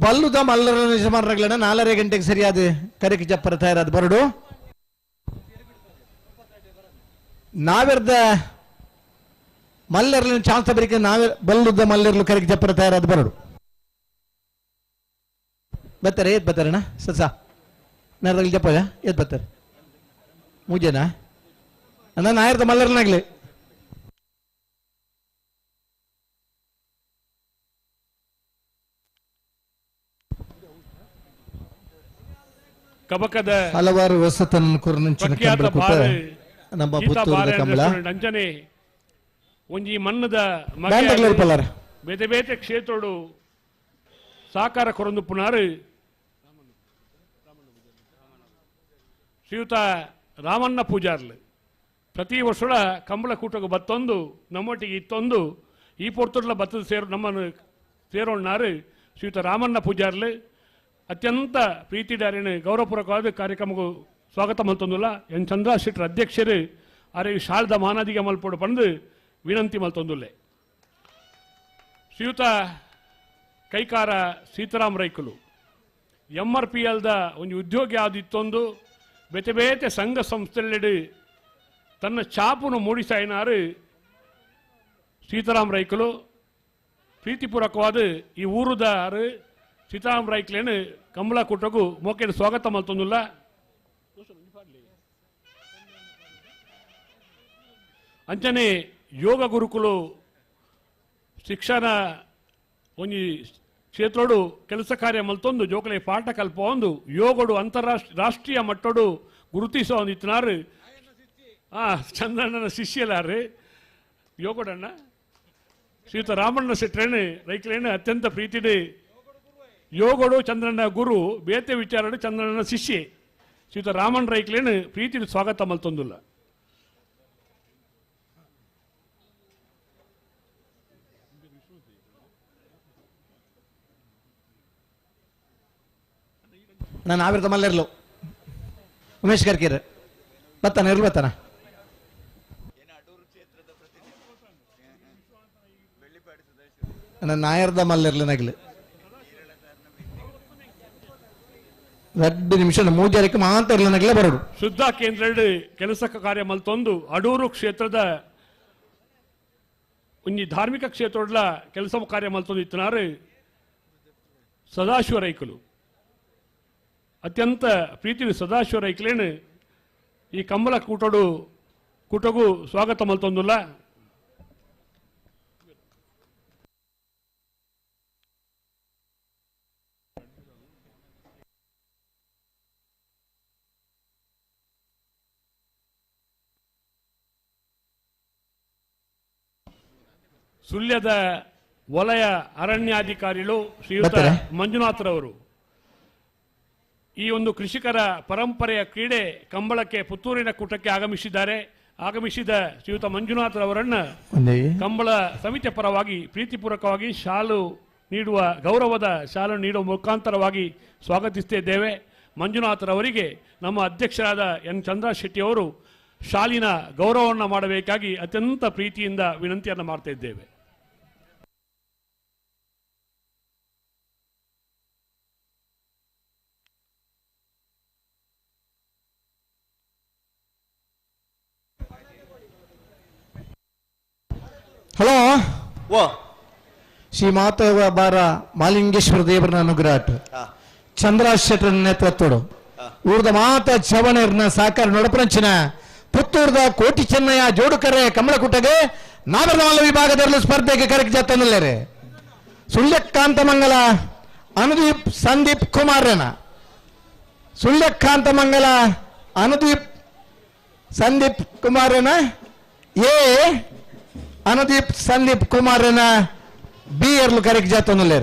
ಬಲ್ಲುದ ಮಲ್ಲರ ಯಜಮಾನರಾಗ್ಲನ 4:30 ಗಂಟೆಗೆ ಸರಿಯಾದ ಕರೆಕ್ ಜಪ್ಪರ ತಯಾರಾದ ಬರಡು. ನಾವೆರ್ದ ಮಲ್ಲೆರ್ಲಿನ ಚಾನ್ಸ್ ಬರಿಕೆ ನಾವೇ ಬಲ್ಲುದ ಮಲ್ಲೆರ್ಲು ಕರೆಕ್ ಜಪ್ಪರ ತಯಾರಾದ ಬರಡು. ಬರ್ತಾರೆ ಏತ್ ಬರ್ತಾರಣ್ಣ ಸಸ ನಾರ್ದಲ್ಲಿ ಜಪ್ಪ ಏತ್ ಬರ್ತಾರೆ ಮೂಜನಾ ಅಣ್ಣ ನಾಯರ್ದ ಮಲ್ಲರ್ನಾಗ್ಲಿ ಕಬಕದ ಹಲವಾರು ಹೊಸತನ ಕುರ್ನಂಚಿನ ಪ್ರಖ್ಯಾತ ಕಂಬಳ ಕೂಟ ಬಾರ್ ನಮ್ಮ ಗೀತಾ ಪುತ್ತೂರದ ಬಾರ್ ಕಂಬಳ ಅಂಚನೆ ಒಂಜಿ ಮಣ್ಣದ ಬ್ಯಾಂಡ್ ತಗಲರು ಪಲ್ಲಾರ. ಬೇತೆ ಬೇತೆ ಕ್ಷೇತ್ರಡು ಸಾಕಾರ ಕೊರೊಂದು ಪುನಾರು ಶ್ರೀಯುತ ರಾಮಣ್ಣ ಪೂಜಾರ್ಲು ಪ್ರತಿ ವರ್ಷದ ಕಂಬಳ ಕೂಟಕ್ಕೆ ಬತ್ತೊಂದು ನಮ್ಮೊಟ್ಟಿಗೆ ಇತ್ತೊಂದು ಈ ಪೊರ್ತುಡ್ಲ ಬತ್ತದ ನಮ್ಮನ್ನು ಸೇರೋಣ್ಣಾರು ಶ್ರೀಯುತ ರಾಮಣ್ಣ ಪೂಜಾರ್ಲು ಅತ್ಯಂತ ಪ್ರೀತಿದಾರಿನ ಗೌರವಪೂರ್ವಕವಾದ ಕಾರ್ಯಕ್ರಮಕ್ಕೂ ಸ್ವಾಗತ ಮಲ್ತೊಂದುಲ್ಲ ಎನ್ ಚಂದ್ರ ಶೆಟ್ಟರ್ ಅಧ್ಯಕ್ಷರು ಅರೆ ಶಾರದಾ ಮಾನದಿಗೆ ಮಲ್ಪೊಡು ಪಂದು ವಿನಂತಿ ಮಲ್ತೊಂದುಲ್ಲೆ ಶ್ರೀಯುತ ಕೈಕಾರ ಸೀತಾರಾಮ್ ರೈಕುಲು MRPLದ ಒಂದು ಉದ್ಯೋಗಿ ಆದಿತ್ತೊಂದು ಬೇತೆ ಬೇತೆ ಸಂಘ ಸಂಸ್ಥೆಲೆಡು ತನ್ನ ಚಾಪುನು ಮೂಡಿಸಾಯಿನಾರು ಸೀತಾರಾಮ್ ರೈಕುಲು ಪ್ರೀತಿಪೂರ್ವಕವಾದ ಈ ಊರುದಾರು ಸೀತಾರಾಮ್ ರೈಕ್ಲೇನು ಕಂಬಳ ಕೂಟಗೂ ಮೋಕೆಡು ಸ್ವಾಗತ ಮಲ್ತೊಂದುಲ್ಲ ಅಂಚನೆ ಯೋಗ ಗುರುಕುಲು ಶಿಕ್ಷಣ ಒಂಜಿ ಕ್ಷೇತ್ರಡು ಕೆಲಸ ಕಾರ್ಯ ಮಲ್ತೊಂದು ಜೋಕಲೆ ಪಾಠ ಕಲ್ಪ ಒಂದು ಯೋಗಡು ರಾಷ್ಟ್ರೀಯ ಮಟ್ಟಡು ಗುರುತಿಸೋ ಒಂದು ಇತ್ತನಾರು ಚಂದ್ರಣ್ಣನ ಶಿಷ್ಯಲಾರು ಯೋಗಡಣ್ಣ ಶ್ರೀಯುತ ರಾಮಣ್ಣ ಶೆಟ್ರೇನು ರೈಕ್ಲೇನು ಅತ್ಯಂತ ಪ್ರೀತಿಡು ಯೋಗಡು ಚಂದ್ರಣ್ಣ ಗುರು ಬೇತೆ ವಿಚಾರಡು ಚಂದ್ರಣ್ಣನ ಶಿಷ್ಯೆ ಶ್ರೀಯುತ ರಾಮಣ್ಣ ರೈಕ್ಲೇನು ಪ್ರೀತಿಡು ಸ್ವಾಗತ ಮಲ್ತೊಂದುಲ್ಲ ನಾನು ಆವಿರ್ದ ಮಲ್ಲಿರ್ಲು ಉಮೇಶ್ ಕರ್ಕೀರ್ ಬತ್ತಾನ ಇರ್ಲು ಬತ್ತಾನ ನನ್ನ ನಾಯರ್ದ ಮಲ್ಲಿರ್ಲು ನಗಲು 2 ನಿಮಿಷ ಮೂಜಾರಕ್ಕೆ ಮಾತ್ರ ಇರ್ಲ ನಗಲೇ ಬರೋಡು ಶುದ್ಧ ಕೇಂದ್ರ ಕೆಲಸ ಕಾರ್ಯ ಮಲ್ತೊಂದು ಅಡೂರು ಕ್ಷೇತ್ರದ ಒಂಜಿ ಧಾರ್ಮಿಕ ಕ್ಷೇತ್ರಡ್ಲ ಕೆಲಸ ಕಾರ್ಯ ಮಲ್ತೊಂದು ಇತ್ತನಾರು ಸದಾಶಿವ ರೈಕುಲು ಅತ್ಯಂತ ಪ್ರೀತಿ ಸದಾಶಿವ ರೈಕ್ಲೇನು ಈ ಕಂಬಳ ಕೂಟಗೂ ಸ್ವಾಗತ ಮಲ್ತೊಂದುಲ್ಲ ಸುಳ್ಯದ ವಲಯ ಅರಣ್ಯಾಧಿಕಾರಿಗಳು ಶ್ರೀಯುತ ಮಂಜುನಾಥ್ರವರು ಈ ಒಂದು ಕೃಷಿಕರ ಪರಂಪರೆಯ ಕ್ರೀಡೆ ಕಂಬಳಕ್ಕೆ ಪುತ್ತೂರಿನ ಕೂಟಕ್ಕೆ ಆಗಮಿಸಿದ ಶ್ರೀಯುತ ಮಂಜುನಾಥ್ರವರನ್ನ ಕಂಬಳ ಸಮಿತಿಯ ಪರವಾಗಿ ಪ್ರೀತಿಪೂರ್ವಕವಾಗಿ ಗೌರವದ ಶಾಲು ನೀಡುವ ಮುಖಾಂತರವಾಗಿ ಸ್ವಾಗತಿಸುತ್ತಿದ್ದೇವೆ. ಮಂಜುನಾಥ್ರವರಿಗೆ ನಮ್ಮ ಅಧ್ಯಕ್ಷರಾದ ಎನ್ ಚಂದ್ರ ಶೆಟ್ಟಿ ಅವರು ಶಾಲಿನ ಗೌರವವನ್ನು ಮಾಡಬೇಕಾಗಿ ಅತ್ಯಂತ ಪ್ರೀತಿಯಿಂದ ವಿನಂತಿಯನ್ನು ಮಾಡ್ತಾ ಇದ್ದೇವೆ. ಹಲೋ ಶ್ರೀ ಮಾತವ ಬಾರ ಮಾಲಿಂಗೇಶ್ವರ ದೇವರನ ಅನುಗ್ರಹ ಚಂದ್ರ ಶೆಟ್ಟರ್ ನೇತೃತ್ವಡು ಊರ್ದ ಮಾತ ಚವಣರ್ನ ಸಾಕಾರ ನೊಡಪರಂಚಿನ ಪುತ್ತೂರ್ದ ಕೋಟಿ ಚೆನ್ನಯ್ಯ ಜೋಡುಕರೆ ಕಮಲಕುಟಗೆ ನಾಗರಮಾಲ ವಿಭಾಗದಲ್ಲಿ ಸ್ಪರ್ಧೆಗೆ ಕರೆಕ್ಟ್ ಜಾತನಲ್ಲೇ ಸುಳ್ಯಕಾಂತಮಂಗಲ ಅನುದೀಪ್ ಸಂದೀಪ್ ಕುಮಾರನ ಸುಳ್ಯಕಾಂತಮಂಗಲ ಅನುದೀಪ್ ಸಂದೀಪ್ ಕುಮಾರನ ಎ ಅನುದೀಪ್ ಸಂದೀಪ್ ಕುಮಾರನ ಬಿ ಎರ್ಲು ಕರೆಕ್ಟ್ ಜಾತನಲ್ಲೇ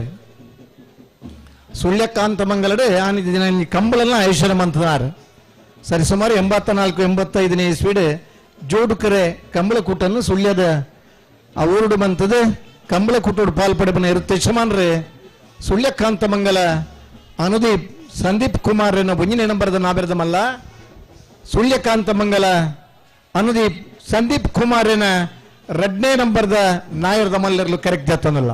ಸುಳ್ಯಕಾಂತಮಂಗಲಡೆ ಆನಿದ ದಿನ ಕಂಬಳನ್ನ ಐಶ್ವರ್ಯ ಮಂತದಾರ ಸರಿ ಸುಮಾರು 84-85 ಇಸ್ವಿಡ್ ಜೋಡುಕರೆ ಕಂಬಳ ಕೂಟನ್ನು ಸುಳ್ಯದ ಆ ಊರುಡು ಬಂತದ ಕಂಬಳ ಕೂಟೋಡು ಪಾಲ್ಪಡಬನ ಇರುತ್ತೆ ಯಜಮಾನ್ರೆ ಸುಳ್ಯಕಾಂತಮಂಗಲ ಅನುದೀಪ್ ಸಂದೀಪ್ ಕುಮಾರನ ಬುಂಜಿನ ನಂಬರದ ನಾಬೆರದ ಮಲ್ಲ ಸುಳ್ಯಕಾಂತಮಂಗಲ ಅನುದೀಪ್ ಸಂದೀಪ್ ಕುಮಾರನ 2ನೇ ನಂಬರ್ದ ನಾಯರದ ಮಲ್ಲರ್ಲು ಕರೆಕ್ಟ್ ಜಾತನಲ್ಲ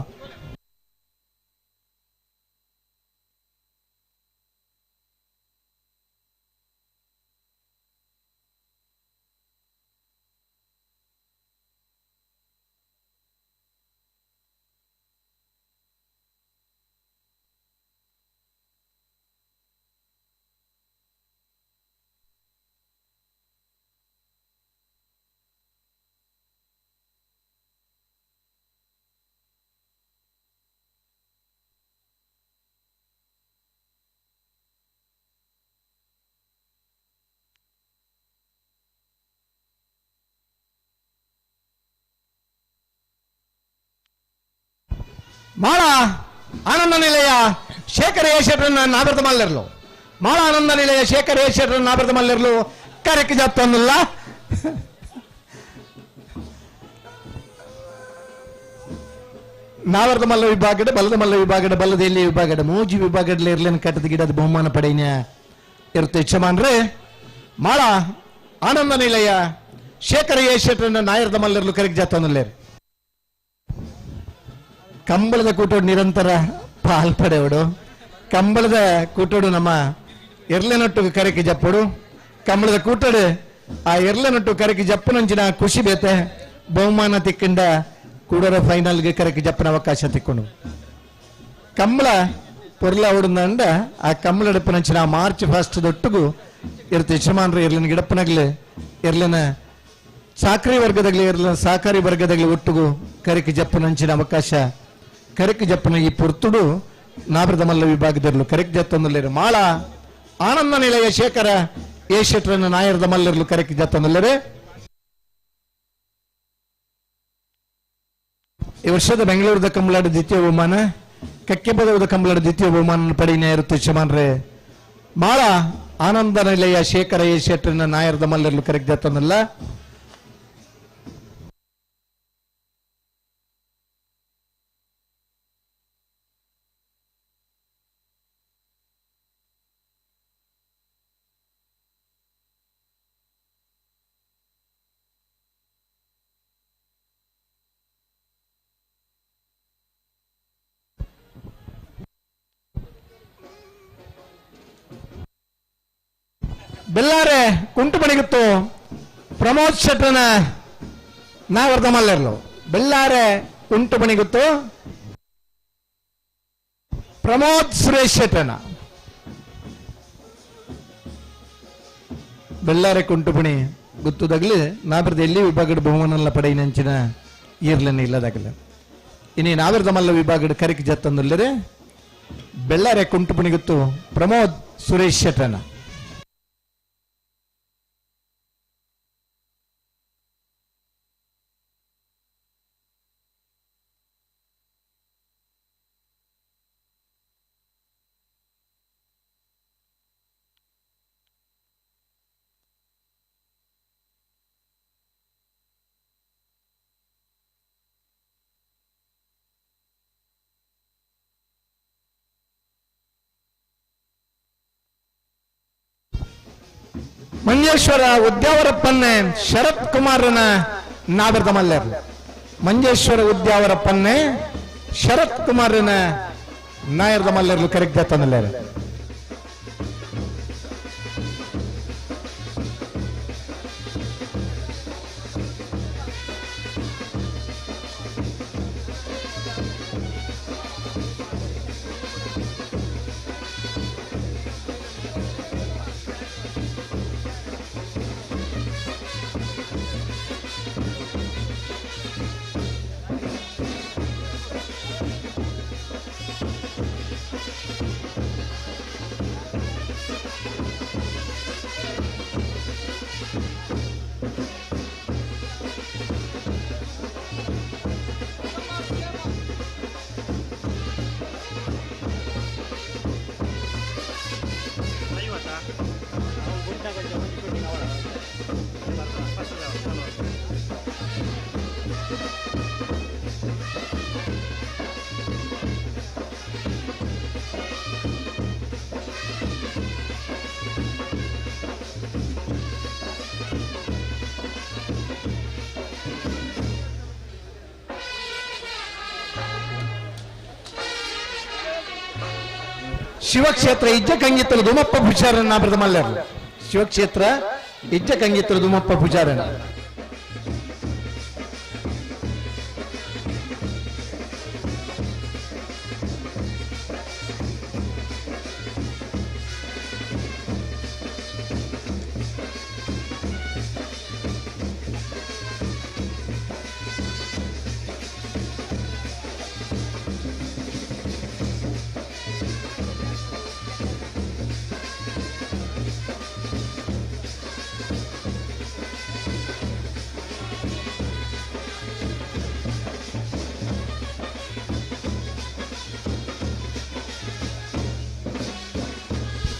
ಮಾಳ ಆನಂದ ನಿಲಯ ಶೇಖರ ಶೆಟ್ಟರನ್ನ ನಾಬರ್ದ ಮಲ್ಲಿರ್ಲು ಮಾಳ ಆನಂದ ನಿಲಯ ಶೇಖರ ಶೆಟ್ಟರನ್ನ ನಾಬರ್ದ ಮಲ್ಲಿರ್ಲು ಕರೆಕ್ಟ್ ಜತ್ತೊಂದಿಲ್ಲ ನಾವರ್ದ ಮಲ್ಲ ವಿಭಾಗದ ಬಲದ ಮಲ್ಲ ವಿಭಾಗದ ಬಲ್ಲದ ಎಲ್ಲಿ ವಿಭಾಗದ ಮೂಜಿ ವಿಭಾಗದಲ್ಲಿ ಇರ್ಲೇನು ಕಟ್ಟದ ಗಿಡದ ಬಹುಮಾನ ಪಡೆಯ ಇರುತ್ತೆ ಯಜಮಾನ್ರೆ ಮಾಳ ಆನಂದ ನಿಲಯ ಶೇಖರ ಶೆಟ್ಟರನ್ನ ನಾಯರ್ದ ಮಲ್ಲಿರ್ಲು ಕರೆಕ್ಟ್ ಜತ್ತೊಂದಿಲ್ಲ ಕಂಬಳದ ಕೂಟೋಡು ನಿರಂತರ ಪಾಲ್ಪಡೆವಡು ಕಂಬಳದ ಕೂಟೋಡು ನಮ್ಮ ಎರ್ಲೆನೊಟ್ಟು ಕರೆಕಿ ಜಪ್ಪಡು ಕಂಬಳದ ಕೂಟೋಡು ಆ ಎರ್ಲೆನೊಟ್ಟು ಕರೆಕಿ ಜಪ್ಪನಂಚಿನ ಖುಷಿ ಬೇತೆ ಬಹುಮಾನ ತಿಕ್ಕಿಂಡ ಕೂಡರ ಫೈನಲ್ಗೆ ಕರೆಕಿ ಜಪ್ಪನ ಅವಕಾಶ ತಿಕ್ಕೊಂಡು ಕಂಬಳ ಪೊರ್ಲ ಹೊಡೆದಂಡ ಆ ಕಂಬಳ ಎಡಪ್ಪನಂಚಿನ ಮಾರ್ಚ್ ಫಸ್ಟ್ ದೊಟ್ಟುಗು ಇರುತ್ತೆ ಯಜಮಾನ್ರು ಎರ್ಲಿನ ಗಿಡಪ್ಪನಾಗ್ಲಿ ಎರ್ಲಿನ ಸಾಕರಿ ವರ್ಗದಾಗ್ಲಿ ಎರ್ಲಿನ ಸಹಕಾರಿ ವರ್ಗದಾಗ್ಲಿ ಒಟ್ಟುಗು ಕರೆಕಿ ಜಪ್ಪನಂಚಿನ ಅವಕಾಶ ಕರೆಕ್ ಜಪ್ಪನ ಈ ಪುರ್ತುಡು ನಾಬ್ರದ ಮಲ್ಲ ವಿಭಾಗದಲ್ಲೂ ಕರೆಕ್ ಜತ್ತೊಂದಲ್ಲರು ಮಾಳ ಆನಂದ ನಿಲಯ ಶೇಖರ ಶೆಟ್ಟರನ್ನ ನಾಯರ್ದ ಮಲ್ಲರ್ಲು ಕರೆಕ್ ಜತ್ತೊಂದಲ್ಲರೆ ಈ ವರ್ಷದ ಬೆಂಗಳೂರದ ಕಂಬಳಾಡ ದ್ವಿತೀಯ ಬಹುಮಾನ ಕಕ್ಕೆಬದವದ ಕಂಬಳಾಡ ದ್ವಿತೀಯ ಬಹುಮಾನ ಪಡೆಯ ಇರುತ್ತೆ ಯಜಮಾನ್ರೆ ಮಾಳ ಆನಂದ ನಿಲಯ ಶೇಖರ ಶೆಟ್ಟರನ್ನ ನಾಯರ್ದ ಮಲ್ಲರ್ಲು ಕರೆಕ್ ಜತ್ತೊಂದಲ್ಲ ಬೆಲ್ಲಾರೆ ಕುಂಟು ಬಣಿಗಿತ್ತು ಪ್ರಮೋದ್ ಶೆಟ್ಟರನ ನಾವರ್ದ ಮಲ್ಲರ್ಲು ಬೆಲ್ಲಾರೆ ಕುಂಟು ಬಣಿಗಿತ್ತು ಪ್ರಮೋದ್ ಸುರೇಶ್ ಶೆಟ್ಟರನ ಬೆಲ್ಲಾರೆ ಕುಂಟು ಬಣಿ ಗೊತ್ತುದಾಗ್ಲಿ ನಾವರ್ದ ಎಲ್ಲಿ ವಿಭಾಗದ ಬಹುಮಾನ ಪಡೆಯ ನಂಚಿನ ಇರ್ಲನ್ನ ಇಲ್ಲದಾಗಲ್ಲ ಇನ್ನು ನಾವರ್ದ ಮಲ್ಲ ವಿಭಾಗದ ಕರೆಕ್ ಜತ್ತಂದಲ್ಲರೆ ಬೆಲ್ಲಾರೆ ಕುಂಟು ಬಣಿಗಿತ್ತು ಪ್ರಮೋದ್ ಸುರೇಶ್ ಶೆಟ್ಟರನ ಮಂಜೇಶ್ವರ ಉದ್ಯಾವರಪ್ಪನ್ನೆ ಶರತ್ ಕುಮಾರನ ನಾಬರ್ದ ಮಲ್ಲರ್ ಮಂಜೇಶ್ವರ ಉದ್ಯಾವರಪ್ಪನ್ನೆ ಶರತ್ ಕುಮಾರನ ನಾಯರ್ದ ಮಲ್ಲರ್ಲು ಕರೆಕ್ಟ್ ಜತ್ತೊಂದಲ್ಲರು ಶಿವಕ್ಷೇತ್ರ ಇಜ್ಜಕಂಗಿತ್ತಲು ದುಮಪ್ಪ ಪೂಜಾರನ ನಾಬರ್ದ ಮಲ್ಲರ್ ಶಿವಕ್ಷೇತ್ರ ಇಜ್ಜಕಂಗಿತ್ತಲು ದುಮಪ್ಪ ಪೂಜಾರನ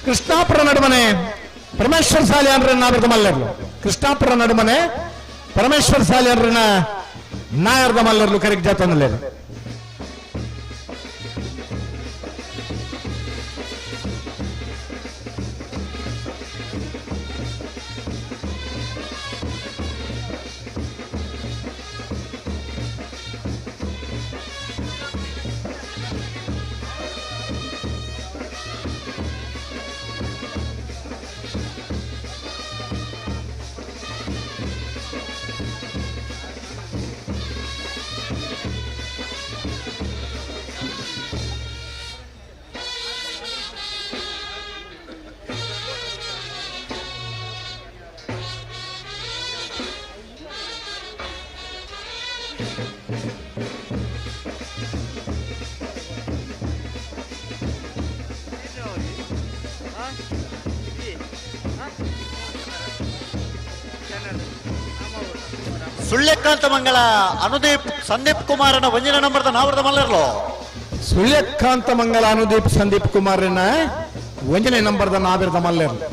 ಕೃಷ್ಣಾಪುರ ನಡುಮನೆ ಪರಮೇಶ್ವರ ಸಾಲಿ ಅಂದ್ರೆ ನಾವಿರ್ದ ಮಲ್ಲರ್ಲು ಕೃಷ್ಣಾಪುರ ನಡುಮನೆ ಪರಮೇಶ್ವರ ಸಾಲಿ ಅಂದ್ರೆ ನಾಯರ್ದ ಮಲ್ಲರ್ಲು ಕರೆಕ್ಟ್ ಜಾತನಲ್ಲೇ ಸುಳ್ಯಕಾಂತ ಮಂಗಳ ಅನುದೀಪ್ ಸಂದೀಪ್ ಕುಮಾರನ ವಂಜನ ನಂಬರ್ದ ನಾವರ್ದ ಮಲ್ಲರ್ಲು ಸುಳ್ಯಕಾಂತ ಮಂಗಲ ಅನುದೀಪ್ ಸಂದೀಪ್ ಕುಮಾರನ ವಂಜನೆ ನಂಬರ್ದ ನಾವಿರ್ದ ಮಲ್ಲರ್ಲು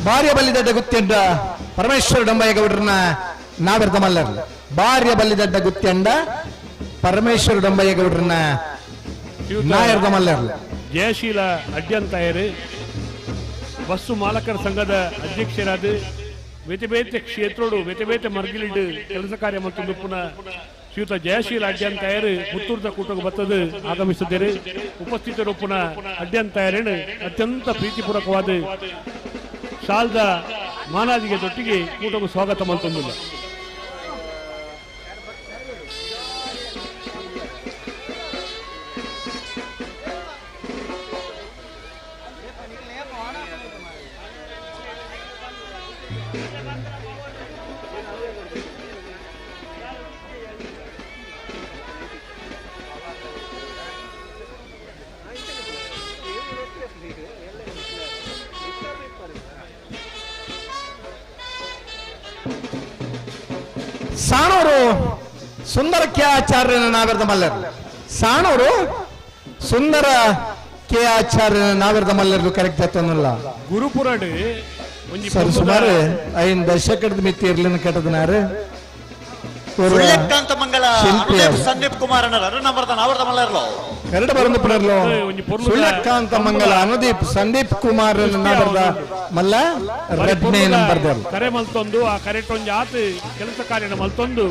ಭಾರ್ಯ ಬಲ್ಲಿದಡ್ಡ ಗುತ್ತೆಂಡ ಪರಮೇಶ್ವರ ಡಂಬಯ್ಯ ಗೌಡ್ರನ್ನ ನಾವಿರ್ದ ಮಲ್ಲರ್ಲು ಭಾರ್ಯ ಬಲ್ಲಿದಡ್ಡ ಗುತ್ತೆಂಡ ಪರಮೇಶ್ವರ ಡಂಬಯ್ಯ ಗೌಡ್ರನ್ನ ನಾವಿರ್ದ ಮಲ್ಲರ್ಲು ಜಯಶೀಲ ಅಡ್ಯಂತಾಯರು ಬಸ್ಸು ಮಾಲಕರ ಸಂಘದ ಅಧ್ಯಕ್ಷರಾದ ಬೇತೆ ಕ್ಷೇತ್ರೋಡು ಬೇತೆ ಮರ್ಗಿಲಿಡ್ ಕೆಲಸ ಕಾರ್ಯ ಮತ್ತು ಪುನಃ ಶ್ರೀಯುತ ಜಯಶೀಲ ಅಡ್ಯಂತಾಯರು ಪುತ್ತೂರದ ಕೂಟಕ್ಕೆ ಬತ್ತದು ಆಗಮಿಸಿದ್ದಾರೆ ಉಪಸ್ಥಿತರು ಪುನಃ ಅಡ್ಯಂತಾಯರೇನು ಅತ್ಯಂತ ಪ್ರೀತಿಪೂರ್ವಕವಾದ ಶಾಲ್ದ ಮಾನಾದಿಗೆ ದೊಟ್ಟಿಗೆ ಕೂಟಕ್ಕೆ ಸ್ವಾಗತ ಮಂತಂದಿಲ್ಲ ಸಾಣೂರು ಸುಂದರ ಕೆ ಆಚಾರ್ಯನ ನಾವಿರ್ದ ಮಲ್ಲರ್ಲು ಸಾಣೂರು ಸುಂದರ ಕೆ ಆಚಾರ್ಯನ ನಾವಿರ್ದ ಮಲ್ಲರ್ಲು ಕರೆಕ್ಟ್ ಆತನಲ್ಲ ಗುರುಪುರಾಡು ಸರ್ ಸುಮಾರು 5 ದಶಕದ ಮಿತಿ ಇರ್ಲಿನ ಕೆಟ್ಟದನಾರು ಸುಳ್ಯಕಾಂತ ಮಂಗಳ ಅನುದೀಪ್ ಸಂದೀಪ್ ಕುಮಾರನ ನಂಬರ್ದ ನಾವರ್ದ ಮಲ್ಲರ್ಲು ಎರಡು ಬರಂದು ಪುನರ್ಲು ಸುಳ್ಯಕಾಂತ ಮಂಗಲ ಅನುದೀಪ್ ಸಂದೀಪ್ ಕುಮಾರ್ ನಾಬರ್ದ ಮಲ್ಲ ರೆಡ್ನೆ ನಂಬರ್ದ ಕರೆ ಮಲ್ತೊಂದು ಆ ಕರೆಟೊಂದು ಆತು ಕೆಲಸ ಕಾರ್ಯನ ಮಲ್ತೊಂದು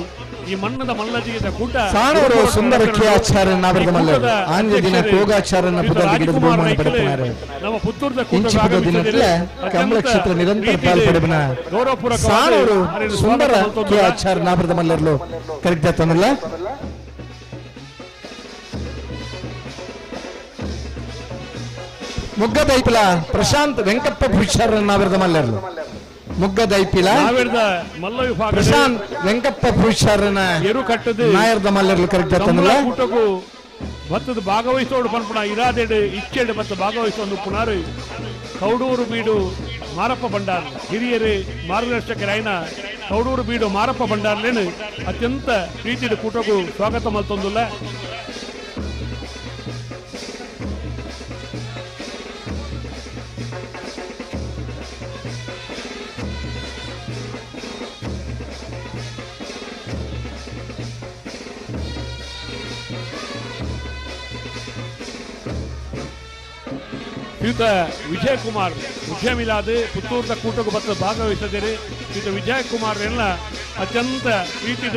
ಈ ಮಣ್ಣದ ಮಲ್ಲದಿಗೆದ ಕೂಟ ಸಾಣೂರು ಸುಂದರ ಕೆ ಆಚಾರ್ಯ ನಾಬರ್ದ ಮಲ್ಲ ಆಂಜ ದಿನ ಕೋಗಾಚಾರ್ಯನ ಪುದರ್ ಗಿಡದ ಬಹುಮಾನ ಪಡೆಯುತ್ತಾರೆ ನಮ್ಮ ಪುತ್ತೂರದ ಕೂಟ ದಿನದಲ್ಲೇ ಕಮಲ ಕ್ಷೇತ್ರ ನಿರಂತರ ಪಾಲ್ಪಡೆಬನ ಸಾಣೂರು ಸುಂದರ ಕೆ ಆಚಾರ್ಯ ನಾಬರ್ದ ಮಲ್ಲರ್ಲು ಕರೆಕ್ಟ್ ಆತನಲ್ಲ ಮುಗ್ಗದೈಪಿಲ ಪ್ರಶಾಂತ್ ವೆಂಕಪ್ಪ ಭೂಷಾರ ನಾವಿರ್ದ ಮಲ್ಲರ್ಲು ಮುಗ್ಗದೈಪಿಲ ಮಲ್ಲ ವಿಭಾಗ ಪ್ರಶಾಂತ್ ವೆಂಕಪ್ಪ ಭೂಷಾರನ ಎರು ಕಟ್ಟದು ನಾಯರ್ದ ಮಲ್ಲರ್ಲು ಕರೆಕ್ಟ್ ಆತನಲ್ಲ ಕೂಟಗೂ ಭತ್ತದ ಭಾಗವಹಿಸೋಡು ಪನ್ಪುಣ ಇರಾದೆಡು ಇಚ್ಚೆಡು ಮತ್ತು ಭಾಗವಹಿಸೋದು ಪುನಾರು ಕೌಡೂರು ಬೀಡು ಮಾರಪ್ಪ ಭಂಡಾರ್ ಹಿರಿಯರು ಮಾರ್ಗದರ್ಶಕರಾಯಿನ ಕೌಡೂರು ಬೀಡು ಮಾರಪ್ಪ ಭಂಡಾರ್ಲೇನು ಅತ್ಯಂತ ಪ್ರೀತಿದ ಕೂಟಗೂ ಸ್ವಾಗತ ಮಲ್ತೊಂದುಲ್ಲ ಶ್ರೀಯುತ ವಿಜಯಕುಮಾರ್ ಉದ್ಯಮಿಲಾದ ಪುತ್ತೂರದ ಕೂಟಕ್ಕೆ ಬತ್ತ ಭಾಗವಹಿಸಿದರೆ ಶ್ರೀಯುತ ವಿಜಯಕುಮಾರ್ ಎಲ್ಲ ಅತ್ಯಂತ ಪ್ರೀತಿದ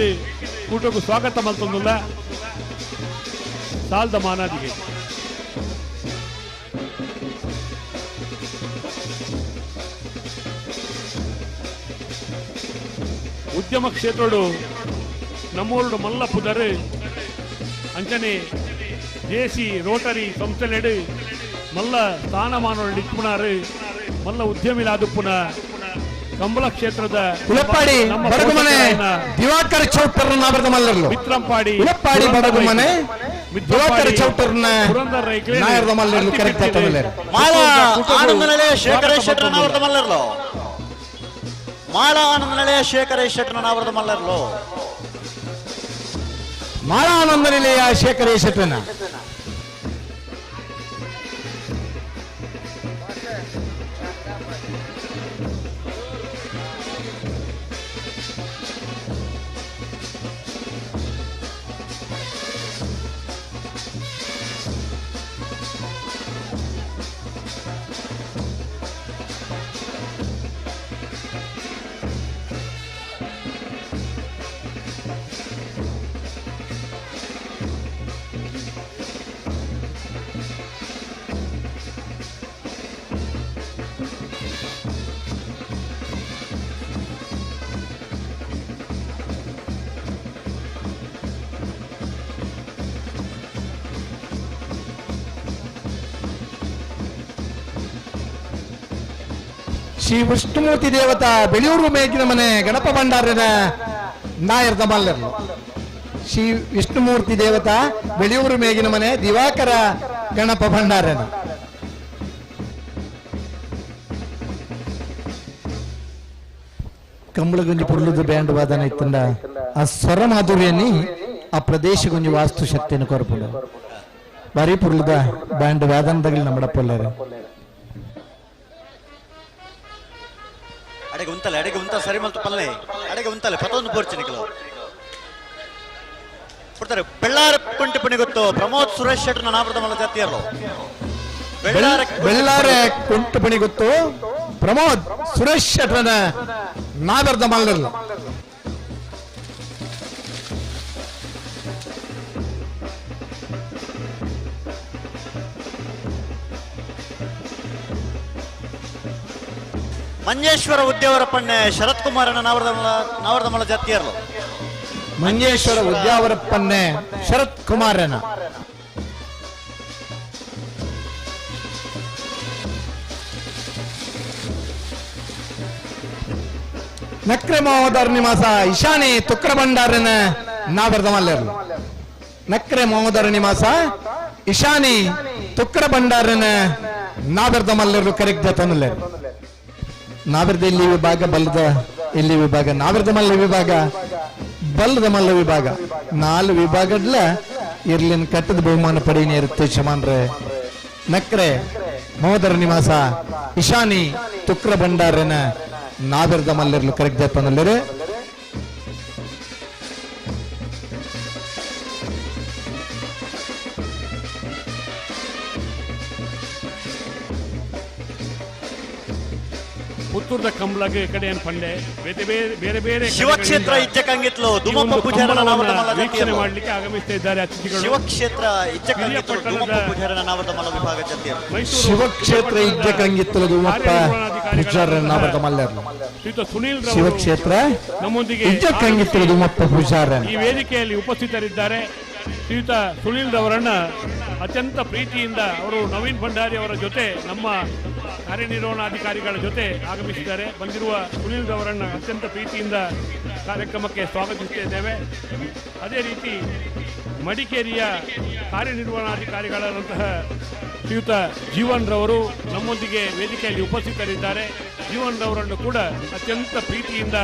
ಕೂಟಕ್ಕೂ ಸ್ವಾಗತ ಮಲ್ತೊಂದುಲ್ಲ ಸಾಲ್ದ ಮಾನಾದಿಗೆ ಉದ್ಯಮ ಕ್ಷೇತ್ರಡು ನಮ್ಮೂರು ಮಲ್ಲ ಪುದರ್ ಅಂಚನೆ ಜೇಸಿ ರೋಟರಿ ಸಂಸ್ಥೆಲೆಡು ಮಲ್ಲ ಸ್ಥಾನಮಾನ ಇಟ್ಪುನಾರು ಮಲ್ಲ ಉದ್ಯಮಿಲಾದು ಪುನಃ ಕಂಬಳ ಕ್ಷೇತ್ರದ ಉಳಪ್ಪಾಡಿ ಬಡಗುಮನೆ ದಿವಾಕರ್ ಚೌಟರ್ ನಾಬರದ ಮಲ್ಲರ್ಲು ಮಿತ್ರಂಪಾಡಿ ಉಳಪ್ಪಾಡಿ ಬಡಗುಮನೆ ದಿವಾಕರ್ ಚೌಟರ್ನ ನಾಯರದ ಮಲ್ಲರ್ಲು ಕರೆಕ್ಟ್ ಆಯ್ತಲ್ಲ ಮಾಳ ಆನಂದ ನಿಲಯ ಶೇಖರ ಶೆಟ್ಟರ್ ನಾವರದ ಮಲ್ಲರ್ಲು ಮಾಳ ಆನಂದ ನಿಲಯ ಶೇಖರ ಶೆಟ್ಟರ್ ನಾವರದ ಮಲ್ಲರ್ಲು ಮಾಳ ಆನಂದ ನಿಲಯ ಶೇಖರ ಶೆಟ್ಟರ್ನ ಶ್ರೀ ವಿಷ್ಣುಮೂರ್ತಿ ದೇವತಾ ಬೆಳೆಯೂರು ಮೇಗಿನ ಮನೆ ಗಣಪ ಭಂಡಾರನ ನಾಯರದ ಮಲ್ಲರ್ಲು ಶ್ರೀ ವಿಷ್ಣುಮೂರ್ತಿ ದೇವತಾ ಬೆಳೆಯೂರು ಮೇಗಿನ ಮನೆ ದಿವಾಕರ ಗಣಪ ಭಂಡಾರನ ಕಂಬಳಗುಂಜಿ ಪುರ್ಲುದು ಬ್ಯಾಂಡ್ ವಾದನ ಇತ್ತಂಡ ಆ ಸ್ವರ ಮಾಧುರ್ಯನಿ ಆ ಪ್ರದೇಶ ಗುಂಜಿ ವಾಸ್ತು ಶಕ್ತಿಯನ್ನು ಕೊರಪುಂಡ ಬಾರಿ ಪುರ್ಲುದ ಬ್ಯಾಂಡ್ ವಾದನದಲ್ಲಿ ನಮ್ಮ ಪೊಲ್ಲೇರೆ ಅಡೆಗೆ ಉಂತಲೆ ಸರಿ ಮಲ್ತು ಪಲ್ಲೆ ಅಡೆಗೆ ಉಂತಲೆ ಪತೊಂದು ಪೋರ್ಚನಿಕಲು ಕೊಡ್ತಾರೆ ಬೆಳ್ಳಾರ ಕುಂಟು ಪಣಿ ಗೊತ್ತು ಪ್ರಮೋದ್ ಸುರೇಶ್ ಶೆಟ್ಟರ್ ನಾವರದ ಮಲ್ಲ ಜಾತಿಯರು ಬೆಳ್ಳಾರೆ ಕುಂಟು ಪಣಿ ಗೊತ್ತು ಪ್ರಮೋದ್ ಸುರೇಶ್ ಶೆಟ್ಟರ್ನ ನಾವರದ ಮಲ್ಲರ್ಲು ಮಂಜೇಶ್ವರ ಉದ್ಯಾವರಪ್ಪಣ್ಣೆ ಶರತ್ ಕುಮಾರನ ನಾವರದ ಮಲ್ಲ ಜಾತಿಯರು ಮಂಜೇಶ್ವರ ಉದ್ಯಾವರಪ್ಪನ್ನೆ ಶರತ್ ಕುಮಾರನ ನಕ್ರೆ ಮಹೋದರ್ ನಿವಾಸ ಇಶಾನಿ ತುಕ್ರ ಭಂಡಾರನ ನಾವರದ ಮಲ್ಲರ್ಲು ನಕ್ರೆ ಮಹೋದರ ನಿವಾಸ ಇಶಾನಿ ತುಕ್ರ ಭಂಡಾರನ ನಾವರದ ಮಲ್ಲರ್ಲು ಕರೆಕ್ಟ್ ಜತನಲ್ಲೇ ನಾವರದ ಇಲ್ಲಿ ವಿಭಾಗ ಬಲ್ಲದ ಇಲ್ಲಿ ವಿಭಾಗ ನಾವರದ ಮಲ್ಲ ವಿಭಾಗ ಬಲ್ಲದ ಮಲ್ಲ ವಿಭಾಗ 4 ವಿಭಾಗಡ್ಲ ಇರ್ಲಿನ ಕಟ್ಟದ ಬಹುಮಾನ ಪಡೀನಿ ಇರುತ್ತೆ ಶಮಾನ್ರೆ ನಕ್ರೆ ಮಹೋದರ ನಿವಾಸ ಇಶಾನಿ ತುಕ್ರ ಭಂಡಾರನ ನಾವರದ ಮಲ್ಲರ್ಲು ಕರೆಕ್ಟ್ ಜತನಲ್ಲೇ ಪುತ್ತೂರದ ಕಂಬಳಗೆ ಕಡೆಯನ್ನು ಪಂಡೆ ಬೇರೆ ಬೇರೆ ಶಿವಕ್ಷೇತ್ರ ಇಜ್ಜಕಂಗಿತ್ಲು ದುಮಪ್ಪ ಪೂಜಾರನ ನಾವರದ ಮಲ್ಲ ವೀಕ್ಷಣೆ ಮಾಡಲಿಕ್ಕೆ ಆಗಮಿಸ್ತಾ ಇದ್ದಾರೆ ಅತಿಥಿಗಳು. ಶಿವಕ್ಷೇತ್ರ ಇಜ್ಜಕಂಗಿತ್ಲು ದುಮಪ್ಪ ಪೂಜಾರನ ನಾವರದ ಮಲ್ಲ ವಿಭಾಗ ಜಾತಿಯರು ಶಿವಕ್ಷೇತ್ರ ಇಜ್ಜಕಂಗಿತ್ಲು ದುಮಪ್ಪ ಪೂಜಾರನ ನಾವರದ ಮಲ್ಲರ್ಲು ಶ್ರೀಯುತ ಸುನೀಲ್ ಶಿವಕ್ಷೇತ್ರ ನಮ್ಮೊಂದಿಗೆ ಇಜ್ಜಕಂಗಿತ್ಲು ದುಮಪ್ಪ ಪೂಜಾರನ ಈ ವೇದಿಕೆಯಲ್ಲಿ ಉಪಸ್ಥಿತರಿದ್ದಾರೆ. ಶ್ರೀಯುತ ಸುನೀಲ್ ಅವರನ್ನ ಅತ್ಯಂತ ಪ್ರೀತಿಯಿಂದ ಅವರು ನವೀನ್ ಭಂಡಾರಿ ಅವರ ಜೊತೆ ನಮ್ಮ ಕಾರ್ಯನಿರ್ವಹಣಾಧಿಕಾರಿಗಳ ಜೊತೆ ಆಗಮಿಸಿದ್ದಾರೆ. ಬಂದಿರುವ ಸುನೀಲ್ ಅವರನ್ನ ಅತ್ಯಂತ ಪ್ರೀತಿಯಿಂದ ಕಾರ್ಯಕ್ರಮಕ್ಕೆ ಸ್ವಾಗತಿಸುತ್ತಿದ್ದೇವೆ. ಅದೇ ರೀತಿ ಮಡಿಕೇರಿಯ ಕಾರ್ಯನಿರ್ವಹಣಾಧಿಕಾರಿಗಳಾದಂತಹ ಶ್ರೀಯುತ ಜೀವನ್ ರವರು ನಮ್ಮೊಂದಿಗೆ ವೇದಿಕೆಯಲ್ಲಿ ಉಪಸ್ಥಿತರಿದ್ದಾರೆ. ಜೀವನ್ ರವರನ್ನು ಕೂಡ ಅತ್ಯಂತ ಪ್ರೀತಿಯಿಂದ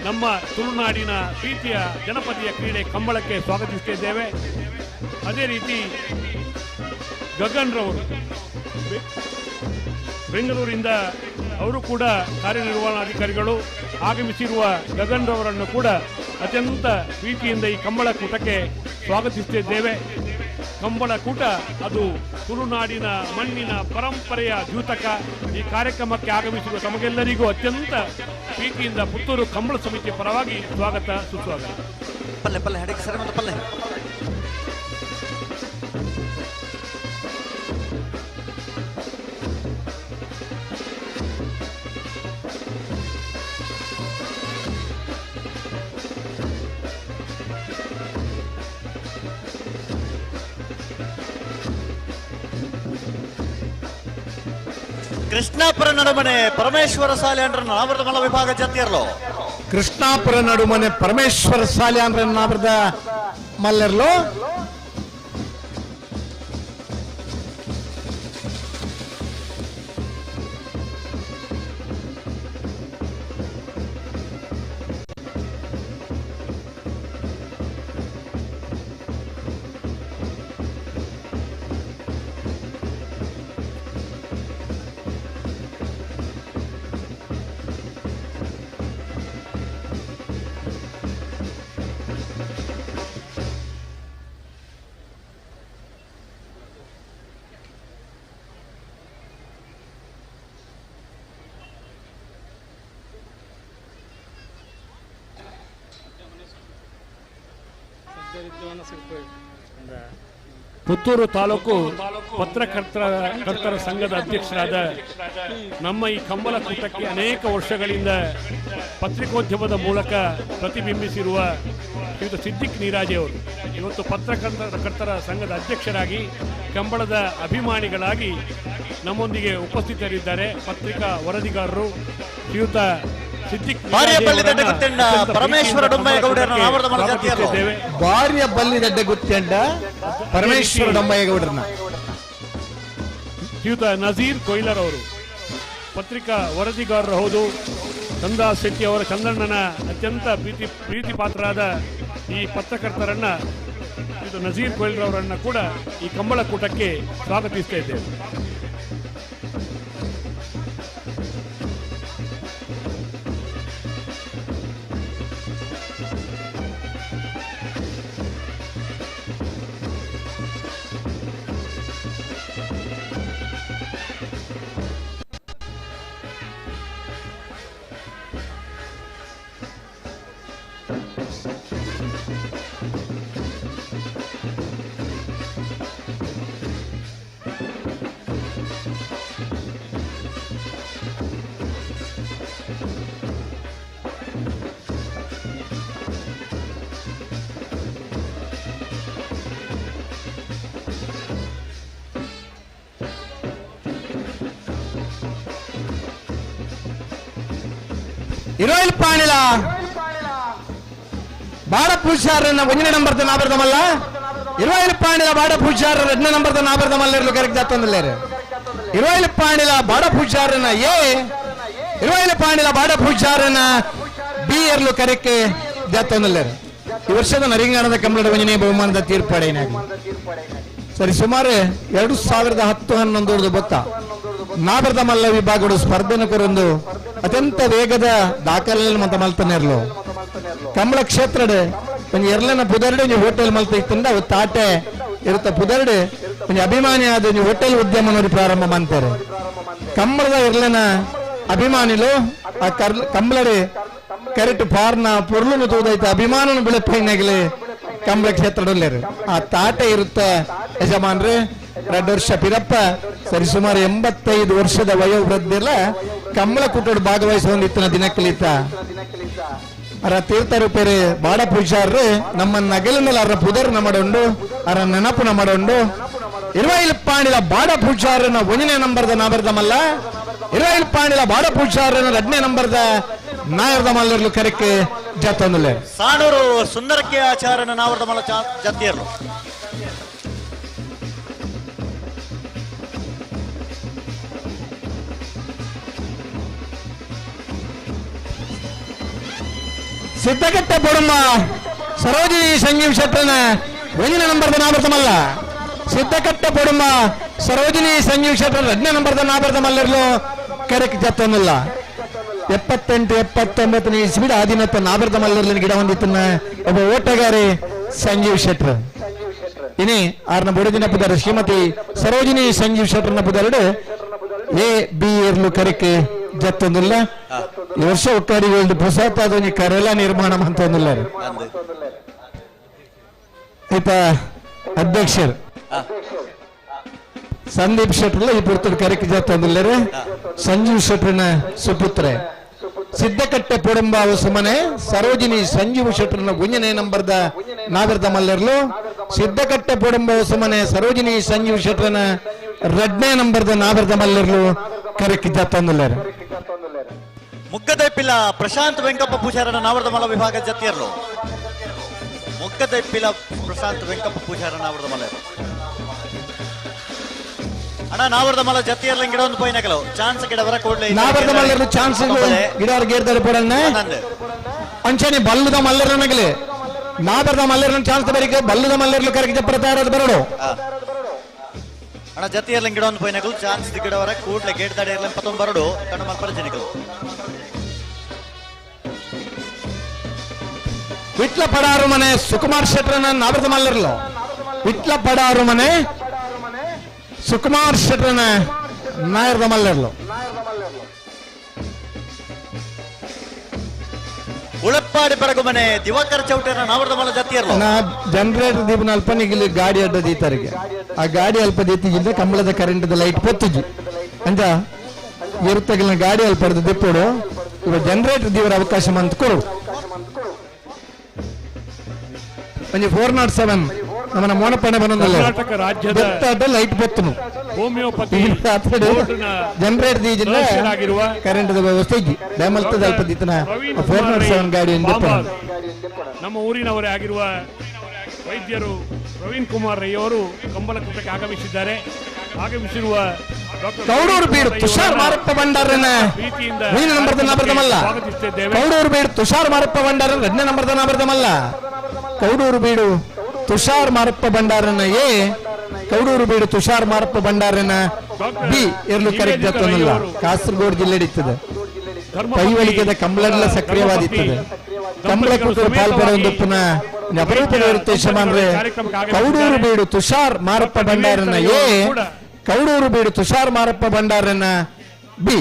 ನಮ್ಮ ತುಳುನಾಡಿನ ಪ್ರೀತಿಯ ಜನಪದೀಯ ಕ್ರೀಡೆ ಕಂಬಳಕ್ಕೆ ಸ್ವಾಗತಿಸುತ್ತಿದ್ದೇವೆ. ಅದೇ ರೀತಿ ಗಗನ್ ರವರು ಬೆಂಗಳೂರಿಂದ ಅವರು ಕೂಡ ಕಾರ್ಯನಿರ್ವಹಣಾಧಿಕಾರಿಗಳು ಆಗಮಿಸಿರುವ ಗಗನ್ ರವರನ್ನು ಕೂಡ ಅತ್ಯಂತ ಪ್ರೀತಿಯಿಂದ ಈ ಕಂಬಳ ಕೂಟಕ್ಕೆ ಸ್ವಾಗತಿಸುತ್ತಿದ್ದೇವೆ. ಕಂಬಳ ಕೂಟ ಅದು ತುಳುನಾಡಿನ ಮಣ್ಣಿನ ಪರಂಪರೆಯ ದ್ಯೂತಕ. ಈ ಕಾರ್ಯಕ್ರಮಕ್ಕೆ ಆಗಮಿಸಿರುವ ತಮಗೆಲ್ಲರಿಗೂ ಅತ್ಯಂತ ಪ್ರೀತಿಯಿಂದ ಪುತ್ತೂರು ಕಂಬಳ ಸಮಿತಿಯ ಪರವಾಗಿ ಸ್ವಾಗತ ಸುಸ್ವಾಗತ. ಪಲ್ಲೆ ಪಲ್ಲೆ ಹಡಕ್ಕೆ ಸರಿ ಮತ್ತು ಪಲ್ಲೆ ಕೃಷ್ಣಾಪುರ ನಡುಮನೆ ಪರಮೇಶ್ವರ ಶಾಲೆ ಅಂದ್ರೆ ನಾವರದ ಮಲ್ಲ ವಿಭಾಗ ಜತ್ತಿಯರ್ಲು ಕೃಷ್ಣಾಪುರ ನಡುಮನೆ ಪರಮೇಶ್ವರ ಶಾಲೆ ಅಂದ್ರೆ ನಾವರದ ಮಲ್ಲರ್ಲು ಪುತ್ತೂರು ತಾಲೂಕು ಪತ್ರಕರ್ತರ ಸಂಘದ ಅಧ್ಯಕ್ಷರಾದ ನಮ್ಮ ಈ ಕಂಬಳ ಕೂಟಕ್ಕೆ ಅನೇಕ ವರ್ಷಗಳಿಂದ ಪತ್ರಿಕೋದ್ಯಮದ ಮೂಲಕ ಪ್ರತಿಬಿಂಬಿಸಿರುವ ಶ್ರೀಯುತ ಸಿದ್ದಿಕ್ ನೀರಾಜಿ ಅವರು ಇವತ್ತು ಪತ್ರಕರ್ತರ ಸಂಘದ ಅಧ್ಯಕ್ಷರಾಗಿ ಕಂಬಳದ ಅಭಿಮಾನಿಗಳಾಗಿ ನಮ್ಮೊಂದಿಗೆ ಉಪಸ್ಥಿತರಿದ್ದಾರೆ. ಪತ್ರಿಕಾ ವರದಿಗಾರರು ಶ್ರೀಯುತ ಭಾರ್ಯ ಬಲ್ಲಿದಡ್ಡ ಗುತ್ತೆಂಡ ಪರಮೇಶ್ವರ ಡೊಂಬಯ್ಯಗೌಡರನ್ನ ನಾವರದ ಮಲ್ಲ ಜತ್ತಿಯರ್ಲು ಭಾರ್ಯ ಬಲ್ಲಿದಡ್ಡ ಗುತ್ತೆಂಡ ಪರಮೇಶ್ವರ ಡೊಂಬಯ್ಯಗೌಡರನ್ನ ಶ್ರೀಯುತ ನಜೀರ್ ಕೊಯ್ಲರ್ ಅವರು ಪತ್ರಿಕಾ ವರದಿಗಾರರು ಹೌದು. ಚಂದಾ ಶೆಟ್ಟಿ ಅವರ ಚಂದ್ರಣ್ಣನ ಅತ್ಯಂತ ಪ್ರೀತಿ ಪಾತ್ರರಾದ ಈ ಪತ್ರಕರ್ತರನ್ನ ಶ್ರೀಯುತ ನಜೀರ್ ಕೊಯ್ಲರ್ ಅವರನ್ನ ಕೂಡ ಈ ಕಂಬಳ ಕೂಟಕ್ಕೆ ಸ್ವಾಗತಿಸ್ತಾ ಇದ್ದೇವೆ. ಇರೋಯಿಲ್ ಪಾಣಿಲ ಬಾಡ ಪೂಜಾರನ್ನ 1ನೇ ನಂಬರ್ದ ನಾಬರ್ದ ಮಲ್ಲ ಇರೋಯಿಲ್ ಪಾಣಿಲ ಬಾಡ ಪೂಜಾರ 2ನೇ ನಂಬರ್ದ ನಾಬರ್ದ ಮಲ್ಲರ್ಲು ಕರೆಕ್ಟ್ ಜಾತೊಂದಲ್ಲೇರು ಇರೋಯಿಲ್ ಪಾಣಿಲ ಬಾಡ ಪೂಜಾರನ ಎ ಇರೋಯಿಲ್ ಪಾಣಿಲ ಬಾಡ ಪೂಜಾರನ ಬಿ ಎರ್ಲು ಕರೆಕ್ಕೆ ಜಾತೊಂದಲ್ಲೇರು. ಈ ವರ್ಷದ ನರಿಂಗಾಣದ ಕಂಬಳದ ವಂಜನೆ ಬಹುಮಾನದ ತೀರ್ಪಾಡೇನಾಗಿ ಸರಿ ಸುಮಾರು 2010-11 ಗೊತ್ತಾ ನಾಬರ್ದ ಮಲ್ಲ ವಿಭಾಗಗಳು ಸ್ಪರ್ಧೆನ ಕೊರೊಂದು ಅತ್ಯಂತ ವೇಗದ ದಾಖಲೆಯಲ್ಲಿ ಮತ ಮಲ್ತಾನೆ ಇರ್ಲು ಕಂಬಳ ಕ್ಷೇತ್ರಡ್ ಒಂದು ಎರಲನ ಪುದರ್ಡೆ ನೀವು ಹೋಟೆಲ್ ಮಲ್ತ ಇತ್ತಂದ ಅವು ತಾಟೆ ಇರುತ್ತ ಪುದರ್ಡೆ ಒಂದು ಅಭಿಮಾನಿ ಆದ ನೀವು ಹೋಟೆಲ್ ಉದ್ಯಮ ಪ್ರಾರಂಭ ಮಾಡ್ತಾರೆ. ಕಂಬಳದ ಎರಲನ ಅಭಿಮಾನಿಲು ಆ ಕಂಬಳಡೆ ಕರೆಕ್ಟ್ ಪಾರ್ನ ಪೊರ್ಲು ತೂದೈತೆ ಅಭಿಮಾನನ ಬೆಳಪೈನಾಗಲಿ ಕಂಬಳ ಕ್ಷೇತ್ರದಲ್ಲೇರು ಆ ತಾಟೆ ಇರುತ್ತ ಯಜಮಾನ್ರೆ 2 ವರ್ಷ ಪಿರಪ್ಪ ಸರಿಸುಮಾರು 85 ವರ್ಷದ ವಯೋವೃದ್ಧೆಲ್ಲ ಕಂಬಳ ಕೂಟೋಡು ಭಾಗವಹಿಸುವಂದಿತ್ತಿನ ದಿನಕ್ಕಲಿತ ಅರ ತೀರ್ಥರು ಪೇರೆ ಬಾಡ ಪೂಜಾರ್ರೆ ನಮ್ಮ ನಗಲಿನಲ್ಲಿ ಅರ ಪುದರ್ನ ಮಾಡೋಂಡು ಅರ ನೆನಪುನ ಮಾಡೋಂಡು ಇರುವೈಲ್ ಪಾಣಿಲ ಬಾಡ ಪೂಜಾರನ 1ನೇ ನಂಬರ್ದ ನಾಬರ್ದ ಮಲ್ಲ ಇರುವೈಲ್ ಪಾಣಿಲ ಬಾಡ ಪೂಜಾರನ 2ನೇ ನಂಬರ್ದ ನಾಯರ್ದ ಮಲ್ಲರ್ಲು ಕರೆಕ್ಕೆ ಜಾತೊಂದಲೆ ಸಾಣೂರು ಸುಂದರಕ್ಕೆ ಆಚಾರನ ನಾವರ್ದ ಮಲ್ಲ ಜತ್ತಿಯರ್ಲು ಸಿದ್ದಗಟ್ಟೆ ಪೊಡಮ್ಮ ಸರೋಜಿನಿ ಸಂಜೀವ್ ಶೆಟ್ಟರನ 1ನೇ ನಂಬರ್ದ ನಾಬರ್ದ ಮಲ್ಲ ಸಿದ್ದಕಟ್ಟೆ ಪೊಡಮ್ಮ ಸರೋಜಿನಿ ಸಂಜೀವ್ ಶೆಟ್ಟರ್ 2ನೇ ನಂಬರ್ದ ನಾಬರ್ದ ಮಲ್ಲರ್ಲು ಕರೆಕ್ ಜತ್ತೊಂದಿಲ್ಲ 78-79 ಇಸ್ವಿಡ ಆದಿನತ್ತ ನಾಬರ್ದ ಮಲ್ಲರ್ಲಿನ ಗಿಡ ಹೊಂದಿತ್ತನ್ನ ಒಬ್ಬ ಓಟಗಾರಿ ಸಂಜೀವ್ ಶೆಟ್ಟರ್ ಇನಿ ಆರ್ನ ಬುಡದಿನ ಪುದರ್ ಶ್ರೀಮತಿ ಸರೋಜಿನಿ ಸಂಜೀವ್ ಶೆಟ್ಟರ್ನ ಪುದರ್ಡು ಎ ಬಿ ಇರ್ಲು ಕರೆಕ್ ಜತ್ತೊಂದಿಲ್ಲ. ಈ ವರ್ಷ ಒಕ್ಕಾರಿಗಳು ಹೊಸತಾದ ಕರೆಲ ನಿರ್ಮಾಣ ಅಂತಂದಿಲ್ಲ ಈತ ಅಧ್ಯಕ್ಷರು ಸಂದೀಪ್ ಶೆಟ್ರಲ್ಲ ಈ ಪುರ್ತದ ಕರೆಕ್ ಜಾತಂದಿಲ್ಲರೆ ಸಂಜೀವ್ ಶೆಟ್ರನ ಸುಪುತ್ರೆ ಸಿದ್ದಕಟ್ಟೆ ಪೊಡಂಬ ಸುಮನೆ ಸರೋಜಿನಿ ಸಂಜೀವ್ ಶೆಟ್ರನ 1ನೇ ನಂಬರ್ದ ನಾಗರದ ಮಲ್ಲರ್ಲು ಸಿದ್ದಕಟ್ಟೆ ಪೊಡಂಬ ಸುಮನೆ ಸರೋಜಿನಿ ಸಂಜೀವ್ ಶೆಟ್ರನ 2ನೇ ನಂಬರ್ದ ನಾಗರದ ಮಲ್ಲರ್ಲು ಕರೆಕ್ಟ್ ಜತ್ತೊಂದುಲ್ಲೇರು ಮುಗ್ಗದೈಪಿಲ ಪ್ರಶಾಂತ್ ವೆಂಕಪ್ಪ ಪೂಜಾರನ ನಾವರದ ಮಲ ವಿಭಾಗ ಜತಿಯರ್ಲು ಮುಗ್ಗದೈಪಿಲ ಪ್ರಶಾಂತ್ ವೆಂಕಪ್ಪ ಪೂಜಾರ ನಾವರದ ಮಲ ಅಣ್ಣ ನಾವರದ ಮಲ ಜತಿಯರ್ಲ ಗಿಡ ಒಂದು ಪೋಯಿನ ಕೆಲವು ಚಾನ್ಸ್ ಗಿಡವರ ಕೂಡಲೇ ನಾವರದ ಮಲ್ಲರು ಚಾನ್ಸ್ ಗಿಡವರ ಗೇರ್ದಾರೆ ಪೋಡನ್ನ ಅಂಚನೆ ಬಲ್ಲದ ಮಲ್ಲರನಗಲೆ ನಾವರದ ಮಲ್ಲರನ ಚಾನ್ಸ್ ಬರಿಗೆ ಬಲ್ಲದ ಮಲ್ಲರ್ಲು ಕರೆಕ್ಟ್ ಪ್ರತಾರದ ಬರಡು ಅಣ್ಣ ಜತಿಯರ್ಲ ಗಿಡ ಒಂದು ಪೋಯಿನ ಕೆಲವು ಚಾನ್ಸ್ ಗಿಡವರ ಕೂಡಲೇ ಗೇಟ್ ದಾಡಿ ಇರ್ಲ 21 ಬರಡು ಕಣ್ಣು ಮಲ್ಪರ ಜನಿಕಲು ವಿಟ್ಲ ಪಡಾರು ಮನೆ ಸುಕುಮಾರ್ ಶೆಟ್ರನ ನಾವರದ ಮಲ್ಲರ್ಲು ವಿಟ್ಲ ಪಡಾರು ಮನೆ ಸುಕುಮಾರ್ ಶೆಟ್ರನ ನಾಯರದ ಮಲ್ಲರ್ಲು ಉಳಪ್ಪಾಡಿ ಪರಗು ಮನೆ ದಿವಾಕರ ಚೌಟನ ನಾವರದ ಮಲ ಜತಿಯರ್ಲು ನಾ ಜನರೇಟರ್ ದೀಪನ ಅಲ್ಪ ನಿಗಿಲಿ ಗಾಡಿ ಅಡ್ಡ ದೀತರಿಗೆ ಆ ಗಾಡಿ ಅಲ್ಪ ದೀತಿಗಿಂದ ಕಂಬಳದ ಕರೆಂಟ್ ಲೈಟ್ ಪೊತ್ತುಜಿ ಅಂಜ ಇರುತ್ತಗಿನ ಗಾಡಿ ಅಲ್ಪ ಪಡೆದು ದಿಪ್ಪೋಡು ಇವ ಜನರೇಟರ್ ದೀವರ ಅವಕಾಶ ಮಂತ್ ಕೊಡು ಒಂಜಿ 407 ನಮ್ಮನ ಮೋನಪಣೆ ಬಂದಲ್ಲ ಕರ್ನಾಟಕ ರಾಜ್ಯದ ಲೈಟ್ ಬತ್ತನು ಹೋಮಿಯೋಪತಿ ಜನರೇಟ್ ದೀಜಿನ ಸದಸ್ಯರಾಗಿರುವ ಕರೆಂಟ್ ವ್ಯವಸ್ಥೆ ಇಜ್ಜಿ ಡೈಮಲ್ತದ ಅಲ್ಪ ದಿತ್ತನ 407 ಗಾಡಿ ನಮ್ಮ ಊರಿನವರೇ ಆಗಿರುವ ವೈದ್ಯರು ಪ್ರವೀಣ್ ಕುಮಾರ್ ರೈ ಅವರು ಕಂಬಲಕುಟಕ್ಕೆ ಆಗಮಿಸಿದ್ದಾರೆ. ಆಗಮಿಸಿರುವ ಕೌಡೂರು ಬೀಡು ತುಷಾರ್ ಮಾರಪ್ಪ ಭಂಡಾರನ ಮೂರನೇ ನಂಬರ್ದ ನಾಬರ್ದಮಲ್ಲ ಕೌಡೂರು ಬೀಡು ತುಷಾರ್ ಮಾರಪ್ಪ ಭಂಡಾರನ 2ನೇ ನಂಬರ್ದ ನಾಬರ್ದಮಲ್ಲ ಕೌಡೂರು ಬೀಡು ತುಷಾರ್ ಮಾರಪ್ಪ ಭಂಡಾರನ ಎ ಕೌಡೂರು ಬೀಡು ತುಷಾರ್ ಮಾರಪ್ಪ ಭಂಡಾರನ ಬಿ ಎರಲು ಕರೆಕ್ಟ್ ಜತ್ತೊಂದಿಲ್ಲ ಕಾಸರಗೋಡು ಜಿಲ್ಲೆ ಇಡಿತ್ತದೆ ಕೈವಳಿಕೆದ ಕಂಬಳೆಲ್ಲ ಸಕ್ರಿಯವಾದಿತ್ತದೆ ಕಂಬಳಕೂಟರು ಪಾಲ್ಪಡುವುದು ಪುನಃ ಅಪರೂಪದ ಇರುತ್ತೇಶಮಾನ್ರೆ ಕೌಡೂರು ಬೀಡು ತುಷಾರ್ ಮಾರಪ್ಪ ಭಂಡಾರನ ಎ ಕೌಡೂರು ಬೀಡು ತುಷಾರ್ ಮಾರಪ್ಪ ಭಂಡಾರನ ಬಿ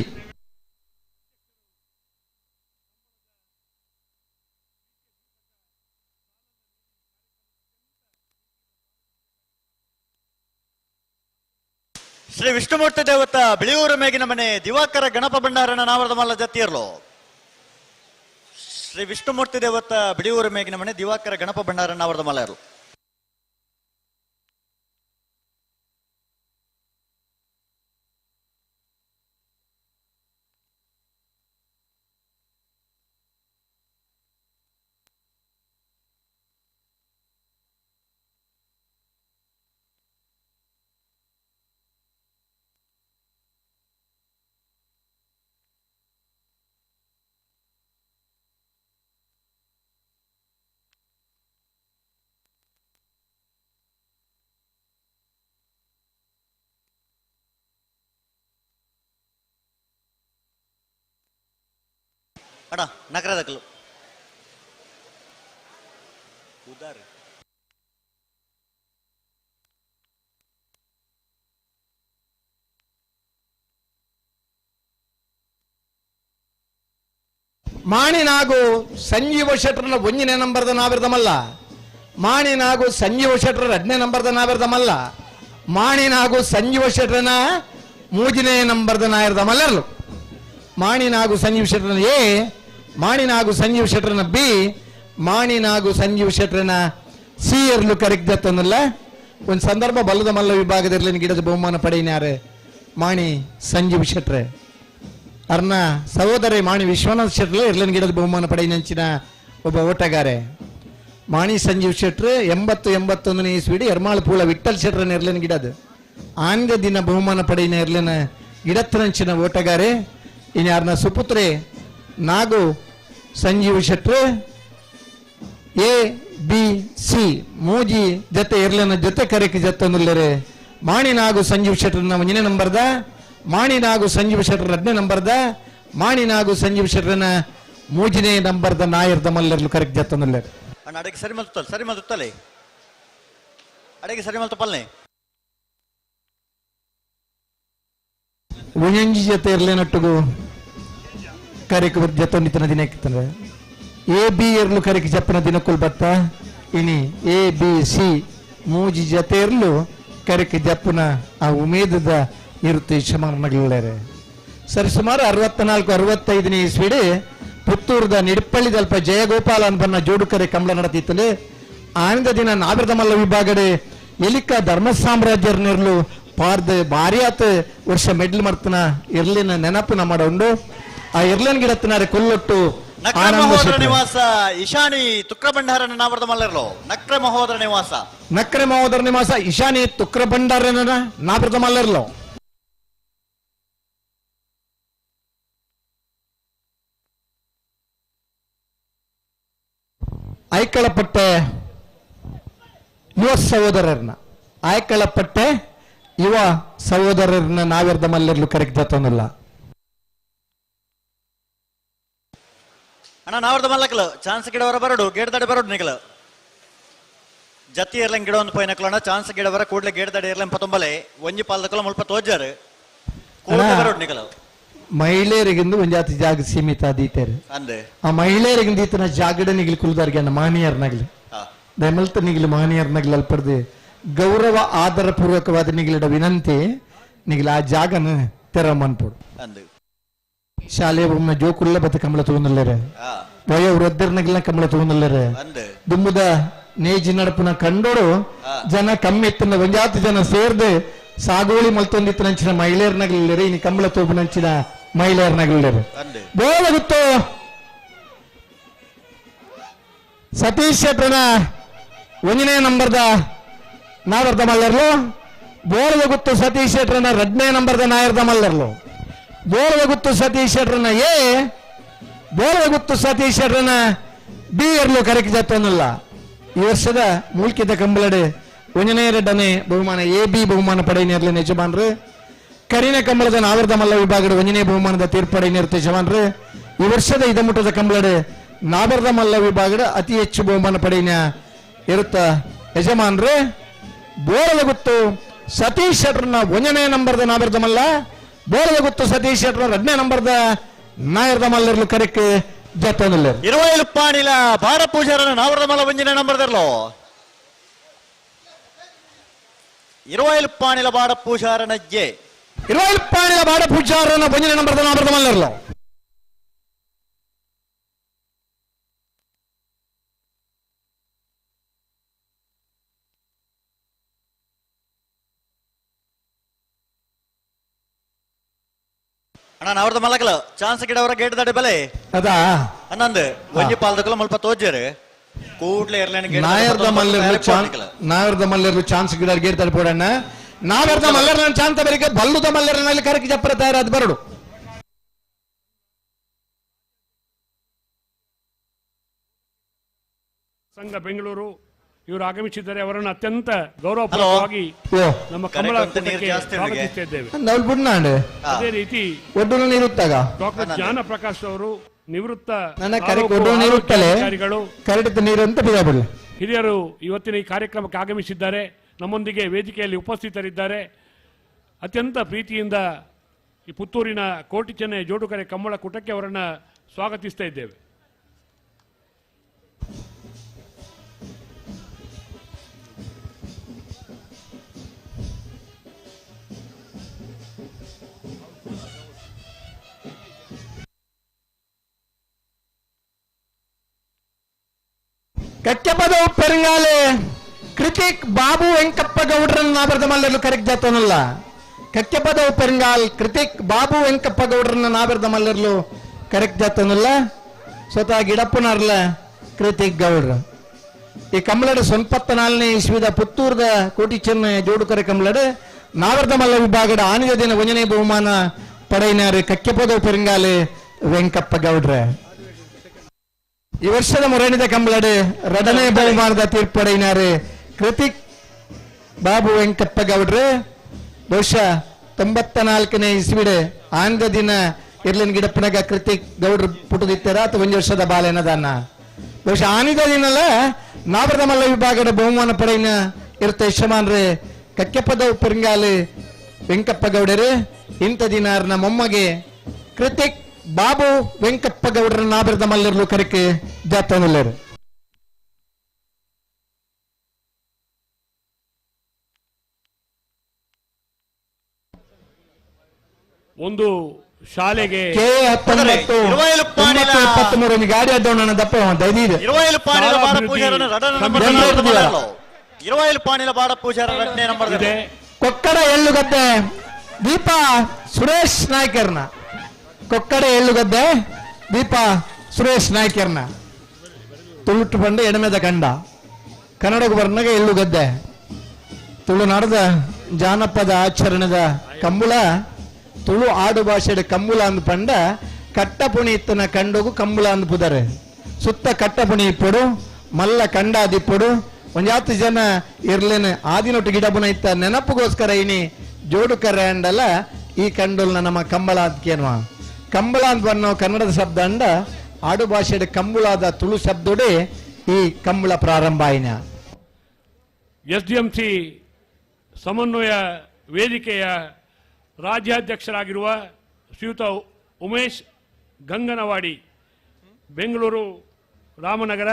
ಶ್ರೀ ವಿಷ್ಣುಮೂರ್ತಿ ದೇವತ ಬಿಳಿಯೂರು ಮೇಗಿನ ಮನೆ ದಿವಾಕರ ಗಣಪ ಭಂಡಾರನ ನಾವರದ ಮಲ್ಲ ಜತಿಯರ್ಲು ಶ್ರೀ ವಿಷ್ಣುಮೂರ್ತಿ ದೇವತ ಬಿಳಿಯೂರು ಮೇಗಿನ ಮನೆ ದಿವಾಕರ ಗಣಪ ಭಂಡಾರನ ನಾವರದ ಮಲ್ಲ ಇರಲು ಅಣ್ಣ ನಗರದಕ್ಕಲು ಉದಾರ ಮಾಣಿನಾಗು ಸಂಜೀವ ಶೆಟ್ರನ 1ನೇ ನಂಬರ್ದ ನಾವಿರ್ದಮಲ್ಲ ಮಾಣಿನಾಗು ಸಂಜೀವ ಶೆಟ್ರ 2ನೇ ನಂಬರ್ದ ನಾವಿರ್ದಮಲ್ಲ ಮಾಣಿನಾಗು ಸಂಜೀವ ಶೆಟ್ರನ 3ನೇ ನಂಬರ್ದ ನಾಯಿರ್ದಮಲ್ಲರ್ಲು ಮಾಣಿನಾಗು ಸಂಜೀವ್ ಶೆಟ್ರನ ಎ ಮಾಣಿನಾಗು ಸಂಜೀವ್ ಶೆಟ್ರನ ಬಿ ಮಾಣಿನಾಗು ಸಂಜೀವ್ ಶೆಟ್ರನ ಸಿ ಎರಲು ಕರೆಕ್ಟ್ ಜತ್ತೊಂದಲ್ಲ ಒಂದು ಸಂದರ್ಭ ಬಲ್ಲದ ಮಲ್ಲ ವಿಭಾಗದಲ್ಲಿ ಗಿಡದ ಬಹುಮಾನ ಪಡೆಯಿನಾರೆ ಮಾಣಿ ಸಂಜೀವ್ ಶೆಟ್ರೆ ಅರ್ನ ಸಹೋದರಿ ಮಾಣಿ ವಿಶ್ವನಾಥ್ ಶೆಟ್ರು ಇರ್ಲಿನ ಗಿಡದ ಬಹುಮಾನ ಪಡೆಯಿನಂಚಿನ ಒಬ್ಬ ಓಟಗಾರೆ ಮಾಣಿ ಸಂಜೀವ್ ಶೆಟ್ರು 80-81ನೇ ಇಸ್ವಿಡಿ ಎರ್ಮಾಳ್ ಪೂಳ ವಿಠಲ್ ಶೆಟ್ರನ ಇರ್ಲಿನ ಗಿಡದ ಆಂಗ ದಿನ ಬಹುಮಾನ ಪಡೆಯಿನ ಇರ್ಲಿನ ಗಿಡತ್ತನಂಚಿನ ಓಟಗಾರೆ ಇನ್ನು ಯಾರನ್ನ ಸುಪುತ್ರೆ ನಾಗು ಸಂಜೀವ್ ಶೆಟ್ರು ಎ ಬಿ ಸಿ ಮೂಜಿ ಜೊತೆ ಇರ್ಲಿನ ಜೊತೆ ಕರೆಕ್ ಜತ್ತೊಂದುಲ್ಲರೆ ಮಾಣಿ ನಾಗು ಸಂಜೀವ್ ಶೆಟ್ರನ 1ನೇ ನಂಬರ್ದ ಮಾಣಿ ನಾಗು ಸಂಜೀವ್ ಶೆಟ್ರ 2ನೇ ನಂಬರ್ದ ಮಾಣಿ ನಾಗು ಸಂಜೀವ್ ಶೆಟ್ರನ 3ನೇ ನಂಬರ್ದ ನಾಯರ್ದ ಮಲ್ಲರ್ಲು ಕರೆಕ್ಟ್ ಜತ್ತೊಂದುಲ್ಲರೆ ಅಣ್ಣ ಅಡಿಗೆ ಸರಿ ಮಲ್ತಲೆ ಅಡಿಗೆ ಸರಿ ಮಲ್ತ ಪಲ್ನೆ ಉಯಂಜಿ ಜೊತೆ ಇರ್ಲೇನೊಟ್ಟಿಗೂ ಕರೆಕ್ ಜತ್ತೊಂದಿತನ ದಿನಕ್ಕೆ ಎ ಬಿ ಇರ್ಲು ಕರೆಕ್ ಜಪ್ಪನ ದಿನಕ್ಕೂ ಬತ್ತ ಇನಿ ಎ ಬಿ ಸಿ ಮೂಜಿ ಜೊತೆ ಇರ್ಲು ಕರೆಕ್ ಜಪ್ಪನ ಆ ಉಮೇದದ ಇರುತ್ತೆ ಶಮನಗಳೇ ಸರಿ ಸುಮಾರು 64-65ನೇ ಇಸ್ವಿಡಿ ಪುತ್ತೂರದ ನಿಡ್ಪಳ್ಳಿದಲ್ಪ ಜಯಗೋಪಾಲ ಅನ್ಬನ್ನ ಜೋಡುಕರೆ ಕಂಬಳ ನಡೆದಿತ್ತಲೆ ಆನಂದ ದಿನ ನಾಗರದ ಮಲ್ಲ ವಿಭಾಗಡೆ ಎಲಿಕ ಧರ್ಮ ಸಾಮ್ರಾಜ್ಯರ್ನಿರ್ಲು ಪಾರ್ದ ಭಾರಿ ಆತ ವರ್ಷ ಮೆಡ್ಲ್ ಮಾಡ್ತನ ಇರ್ಲಿನ ನೆನಪು ನಮ್ಮ ಉಂಡು ಆ ಇರ್ಲಿನ ಗಿಡತ್ತಿನಾರೆ ಕೊಲ್ಲೊಟ್ಟು ನಕ್ರ ಮಹೋದರ ನಿವಾಸ ಇಶಾನಿ ತುಕ್ರ ಭಂಡಾರನ ನಾವರ್ದ ಮಲ್ಲರ್ಲೋ ನಕ್ರ ಮಹೋದರ ನಿವಾಸ ಇಶಾನಿ ತುಕ್ರ ಭಂಡಾರನ ನಾವರ್ದ ಮಲ್ಲರ್ಲೋ ಆಯ್ಕಳಪಟ್ಟ ಯುವ ಸಹೋದರರನ್ನ ಆಯ್ಕಳಪಟ್ಟ ಯುವ ಸಹೋದರರನ್ನ ನಾವ್ಯರ್ದ ಮಲ್ಲರ್ಲು ಕರೆಕ್ತಲ್ಲ ಅಣ್ಣ ನಾವರ್ದ ಮಲ್ಲಕಲು ಚಾನ್ಸ್ ಗಿಡವರ ಬರಡು ಗೇಡ್ದಾಡಿ ಬರಡು ನಿಗಲು ಜತಿ ಇರ್ಲಂಗ್ ಗಿಡ ಒಂದು ಪೈನಕ್ಲಣ್ಣ ಚಾನ್ಸ್ ಗಿಡವರ ಕೂಡ್ಲೆ ಗೇಡ್ದಾಡಿ ಇರ್ಲಂ ಪತ್ತೊಂಬಲೆ ಒಂಜಿ ಪಾಲ್ದಕಲ ಮುಲ್ಪ ತೋಜಾರು ಕೂಡ್ಲೆ ಬರಡು ನಿಗಲು ಮಹಿಳೆಯರಿಗಿಂದು ಒಂದು ಜಾತಿ ಜಾಗ ಸೀಮಿತ ಅದೀತೇರು ಅಂದೆ ಆ ಮಹಿಳೆಯರಿಗಿಂದ ಈತನ ಜಾಗಡ ನಿಗಿಲು ಕುಲ್ದಾರ್ಗೆ ಅನ್ನ ಮಾನಿಯರ್ನಾಗ್ಲಿ ದಯಮಲ್ತ ನಿಗಿಲು ಮಾನಿಯರ್ನಾಗ್ಲಿ ಅಲ್ಪಡ್ದು ಗೌರವ ಆದರ ಪೂರ್ವಕವಾದ ನಿಗಿಲಿಡ ವಿನಂತಿ ನಿಗಿಲ ಆ ಜಾಗನ ತೆರಮನ್ಪೋಡು ಅಂದೆ ಶಾಲೆ ಒಮ್ಮೆ ಜೋಕುಲ್ಲ ಬತ್ತ ಕಮಲ ತಗೊಂಡಲ್ಲರೆ ವಯ ವೃದ್ಧರ್ನಾಗಿಲ್ಲ ಕಮಲ ತಗೊಂಡಲ್ಲರೆ ದುಮ್ಮದ ನೇಜಿ ನಡಪುನ ಕಂಡೋಡು ಜನ ಕಮ್ಮಿ ಇತ್ತನ ಒಂಜಾತು ಜನ ಸೇರ್ದು ಸಾಗೋಳಿ ಮಲ್ತೊಂದಿತ್ತು ನಂಚಿನ ಮಹಿಳೆಯರ್ನಾಗ್ಲಿಲ್ಲರೆ ಇನ್ನು ಕಂಬಳ ತೋಪು ನಂಚಿನ ಮಹಿಳೆಯರ್ನಾಗ್ಲಿಲ್ಲರೆ ಬೋಳ ಗೊತ್ತು ಸತೀಶ್ ಶೆಟ್ರನ ಒಂದನೇ ನಂಬರ್ದ ನಾವರ್ದ ಮಲ್ಲರ್ಲು ಬೋಳ ಗೊತ್ತು ಸತೀಶ್ ಶೆಟ್ರನ 2ನೇ ನಂಬರ್ದ ನಾಯರ್ದ ಮಲ್ಲರ್ಲು ಬೋಳ ಗೊತ್ತು ಸತೀಶ್ ಶೆಟ್ರನ ಬೋಳ ಗೊತ್ತು ಸತೀಶ್ ಶೆಟ್ರನ ಬಿ ಇರ್ಲು ಕರೆಕ್ಟ್ ಜತ್ತನಲ್ಲ ಈ ವರ್ಷದ ಮೂಲ್ಕಿತ ಕಂಬಳಡೆ 1ನೇ 2ನೇ ಬಹುಮಾನ AB ಬಹುಮಾನ ಪಡೆಯಿರ್ಲಿ ಯಜಮಾನ್ರು ಕರಿನ ಕಂಬಳದ ನಾವರ್ದ ಮಲ್ಲ ವಿಭಾಗದ 1ನೇ ಬಹುಮಾನದ ತೀರ್ಪಡೆಯಿರ್ತ ಯಜಮಾನ್ರು ಈ ವರ್ಷದ ಇದಮುಟ್ಟದ ಕಂಬಳಡೆ ನಾವರ್ದ ಮಲ್ಲ ವಿಭಾಗದ ಅತಿ ಹೆಚ್ಚು ಬಹುಮಾನ ಪಡೆಯಿನ ಇರುತ್ತ ಯಜಮಾನ್ರು ಬೋಳದ ಗೊತ್ತು ಸತೀಶ್ ಶೆಟ್ರನ 1ನೇ ನಂಬರ್ದ ನಾವರ್ದ ಮಲ್ಲ ಬೋಳದ ಗೊತ್ತು ಸತೀಶ್ ಶೆಟ್ರ 2ನೇ ನಂಬರ್ದ ನಾಯರ್ದ ಮಲ್ಲರ್ಲು ಕರೆಕ್ ಜತ್ತನಲ್ಲ 20 ಪಾಣಿಲ ಬಾರ ಪೂಜಾರನ ನಾವರ್ದ ಮಲ್ಲ 1ನೇ ನಂಬರ್ದರ್ಲೋ 20 ಪಾಣಿಲ ಬಾಡ ಪೂಜಾರನ 20 ಪಾಣಿಲ ಬಾಡ ಪೂಜಾರನ 1ನೇ ನಂಬರ್ದ ನಾವರ್ದ ಮಲ್ಲರ್ಲೋ ಅಣ್ಣ ನಾವರ್ದ ಮಲ್ಲಕಲ ಚಾನ್ಸ್ ಗಿಡವರ ಗೇಟ್ ದಾಡಿ ಬಲೆ ಅದಾ ಅನ್ನಂದು ಒಂಜಿ ಪಾಲ್ದಕಲ ಮುಲ್ಪ ತೋಜರು ಕೂಡ್ಲೆ ಇರ್ಲೇನ ಗೇಟ್ ನಾವರ್ದ ಮಲ್ಲರ್ಲು ಚಾನ್ಸ್ ಗಿಡ ಗೇಟ್ ದಾಡಿ ಪೋಡಣ್ಣ ನಾವರ್ದ ಮಲ್ಲರ್ನ ಚಾನ್ಸ್ ಬರಿಗೆ ಬಲ್ಲುದ ಮಲ್ಲರ್ನಲ್ಲಿ ಕರಕಿ ಜಪ್ಪರ ತಯಾರಾದ ಬರಡು ಸಂಘ ಬೆಂಗಳೂರು ಇವರು ಆಗಮಿಸಿದ್ದಾರೆ ಅವರನ್ನು ಅತ್ಯಂತ ಗೌರವಪೂರ್ವಕವಾಗಿ ನಮ್ಮ ಕಮಲ ಸ್ವಾಗತಿಸುತ್ತಿದ್ದೇವೆ ಅದೇ ರೀತಿ ಡಾಕ್ಟರ್ ಜ್ಞಾನ ಪ್ರಕಾಶ್ ಅವರು ನಿವೃತ್ತ ಅಧಿಕಾರಿಗಳು ಹಿರಿಯರು ಇವತ್ತಿನ ಈ ಕಾರ್ಯಕ್ರಮಕ್ಕೆ ಆಗಮಿಸಿದ್ದಾರೆ ನಮ್ಮೊಂದಿಗೆ ವೇದಿಕೆಯಲ್ಲಿ ಉಪಸ್ಥಿತರಿದ್ದಾರೆ ಅತ್ಯಂತ ಪ್ರೀತಿಯಿಂದ ಈ ಪುತ್ತೂರಿನ ಕೋಟಿ ಚೆನ್ನೈ ಜೋಡುಕರೆ ಕಂಬಳ ಕೂಟಕ್ಕೆ ಅವರನ್ನು ಸ್ವಾಗತಿಸ್ತಾ ಇದ್ದೇವೆ ಕಚ್ಚಪದ ಪೆರಂಗಾಲೆ ಕೃತಿಕ್ ಬಾಬು ವೆಂಕಪ್ಪ ಗೌಡ್ರನ್ನ ನಾಬರ್ದ ಮಲ್ಲರ್ಲು ಕರೆಕ್ಟ್ ಜಾತನಲ್ಲ ಕಚ್ಚಪದ ಪೆರಂಗಾಲ್ ಕೃತಿಕ್ ಬಾಬು ವೆಂಕಪ್ಪ ಗೌಡ್ರನ್ನ ನಾಬರ್ದ ಮಲ್ಲರ್ಲು ಕರೆಕ್ಟ್ ಜಾತನಲ್ಲ ಸ್ವತಃ ಗಿಡಪ್ಪನರ್ಲ ಕೃತಿಕ್ ಗೌಡ್ರ ಈ ಕಂಬಳಡ 94ನೇ ಇಸ್ವಿದ ಪುತ್ತೂರದ ಕೋಟಿ ಚೆನ್ನೈ ಜೋಡುಕರೆ ಕಂಬಳಡ ನಾವರ್ದ ಮಲ್ಲ ವಿಭಾಗದ ಆನಿದ ದಿನ 1ನೇ ಬಹುಮಾನ ಪಡೆಯಿನಾರೆ ಕಚ್ಚಪದ ಪೆರಂಗಾಲೆ ವೆಂಕಪ್ಪ ಗೌಡ್ರ ಈ ವರ್ಷದ ಮೊರಣಿದ ಕಂಬಳಡೆ 2ನೇ ಬಹುಮಾನದ ತೀರ್ಪಡೆಯಿನಾರೆ ಕೃತಿಕ್ ಬಾಬು ವೆಂಕಪ್ಪ ಗೌಡ್ರೆ ಬಹುಶಃ 94ನೇ ಇಸ್ವಿಡೆ ಆಂದ ದಿನ ಇರ್ಲಿನ ಗಿಡಪ್ಪನಾಗ ಕೃತಿಕ್ ಗೌಡ್ರು ಪುಟದಿತ್ತಾರ ಅಥವಾ 1 ವರ್ಷದ ಬಾಲೆನದಾನ ಬಹುಶಃ ಆನಿದ ದಿನಲ್ಲ ನಾವರ್ದ ಮಲ್ಲ ವಿಭಾಗದ ಬಹುಮಾನ ಪಡೆಯಿನ ಇರುತ್ತೆ ಯಶಮಾನ್ರೆ ಕಕ್ಕೆಪದ ಪೆರಂಗಾಲೆ ವೆಂಕಪ್ಪ ಗೌಡರೆ ಇಂಥ ದಿನಾರ್ನ ಮೊಮ್ಮಗೆ ಕೃತಿಕ್ ಬಾಬು ವೆಂಕಪ್ಪ ಗೌಡ್ರ ನಾಬರ್ದ ಮಲ್ಲರ್ಲು ಕರೆಕೆ ಜಾತನಲ್ಲರು ಒಂದು ಶಾಲೆಗೆ ಗಾಡಿ ಅಡ್ಡೋಣ ದಪ್ಪ ದೈದಿದೆ 20 ಪಾಣಿಲ ಬಾಡ ಪೂಜಾರನ 2ನೇ ನಂಬರ್ 20 ಪಾಣಿಲ ಬಾಡ ಪೂಜಾರ 2ನೇ ನಂಬರ್ ಇದೆ ಕೊಕ್ಕಡ ಎಳ್ಳುಗದ್ದೆ ದೀಪ ಸುರೇಶ್ ನಾಯ್ಕರ್ನ. ಕೊಕ್ಕಡ ಎಳ್ಳುಗದ್ದೆ ದೀಪ ಸುರೇಶ್ ನಾಯ್ಕರ್ನ. ತುಳುಟು ಬಂಡ ಎಡಮೆದ ಕಂಡ ಕನ್ನಡಕ್ಕೆ ಬರ್ನಾಗ ಎಳ್ಳುಗದ್ದೆ. ತುಳುನಾಡದ ಜಾನಪದ ಆಚರಣೆದ ಕಂಬಳ ತುಳು ಆಡು ಭಾಷೆಡ ಕಂಬಳ ಅಂದ್ ಪಂಡ ಕಟ್ಟಪುಣಿ ಇತ್ತನ ಕಂಡೋಗು ಕಂಬಳ ಅಂದ್ ಪುದರೆ ಸುತ್ತ ಕಟ್ಟಪುಣಿ ಇಪ್ಪಡು ಮಲ್ಲ ಕಂಡಾದಿಪ್ಪಡು ಒಂಜಾತು ಜನ ಇರ್ಲೇನು ಆದಿನೊಟ್ಟು ಗಿಡಬುನ ಇತ್ತ ನೆನಪುಗೋಸ್ಕರ ಇನಿ ಜೋಡುಕರೆ ಅಂಡಲ್ಲ ಈ ಕಂಡೋಲ್ನ ನಮ್ಮ ಕಂಬಳ ಅಂತ ಕೇನ್ವ. ಕಂಬಳ ಅಂತ ಬನ್ನೋ ಕನ್ನಡದ ಶಬ್ದ ಅಂಡ ಆಡು ಭಾಷೆಡ ಕಂಬಳಾದ ತುಳು ಶಬ್ದೋಡೆ ಈ ಕಂಬಳ ಪ್ರಾರಂಭ ಆಯ್ನ. SDMC ಸಮನ್ವಯ ವೇದಿಕೆಯ ರಾಜ್ಯಾಧ್ಯಕ್ಷರಾಗಿರುವ ಶ್ರೀಯುತ ಉಮೇಶ್ ಗಂಗನವಾಡಿ, ಬೆಂಗಳೂರು ರಾಮನಗರ,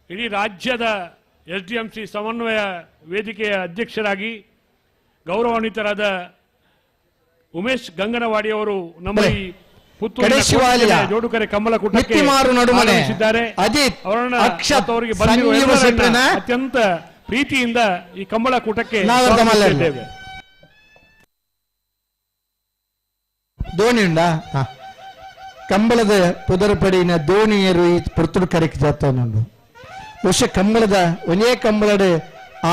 ಇಡೀ ರಾಜ್ಯದ SDMC ಸಮನ್ವಯ ವೇದಿಕೆಯ ಅಧ್ಯಕ್ಷರಾಗಿ ಗೌರವಾನ್ವಿತರಾದ ಉಮೇಶ್ ಗಂಗನವಾಡಿಯವರು ನಮ್ಮ ಈ ಪುತ್ತೂರಿನ ಜೋಡುಕರೆ ಕಂಬಳ ಕೂಟಕ್ಕೆ ಆಗಮಿಸಿದ್ದಾರೆ. ಅವರನ್ನ ಅವರಿಗೆ ಬಂದಿರುವ ಎಲ್ಲರನ್ನ ಅತ್ಯಂತ ಪ್ರೀತಿಯಿಂದ ಈ ಕಂಬಳ ಕೂಟಕ್ಕೆ ಸ್ವಾಗತಿಸಿದ್ದೇವೆ. ದೋಣಿ ಉಂಡಾ? ಕಂಬಳದ ಪುದರಪಡಿನ ದೋಣಿಯರು ಈ ಪುರ್ತುಡು ಕರೆಕ್ ಜಾತವನುಂಡು. ವರ್ಷ ಕಂಬಳದ ಒಂದೇ ಕಂಬಳದ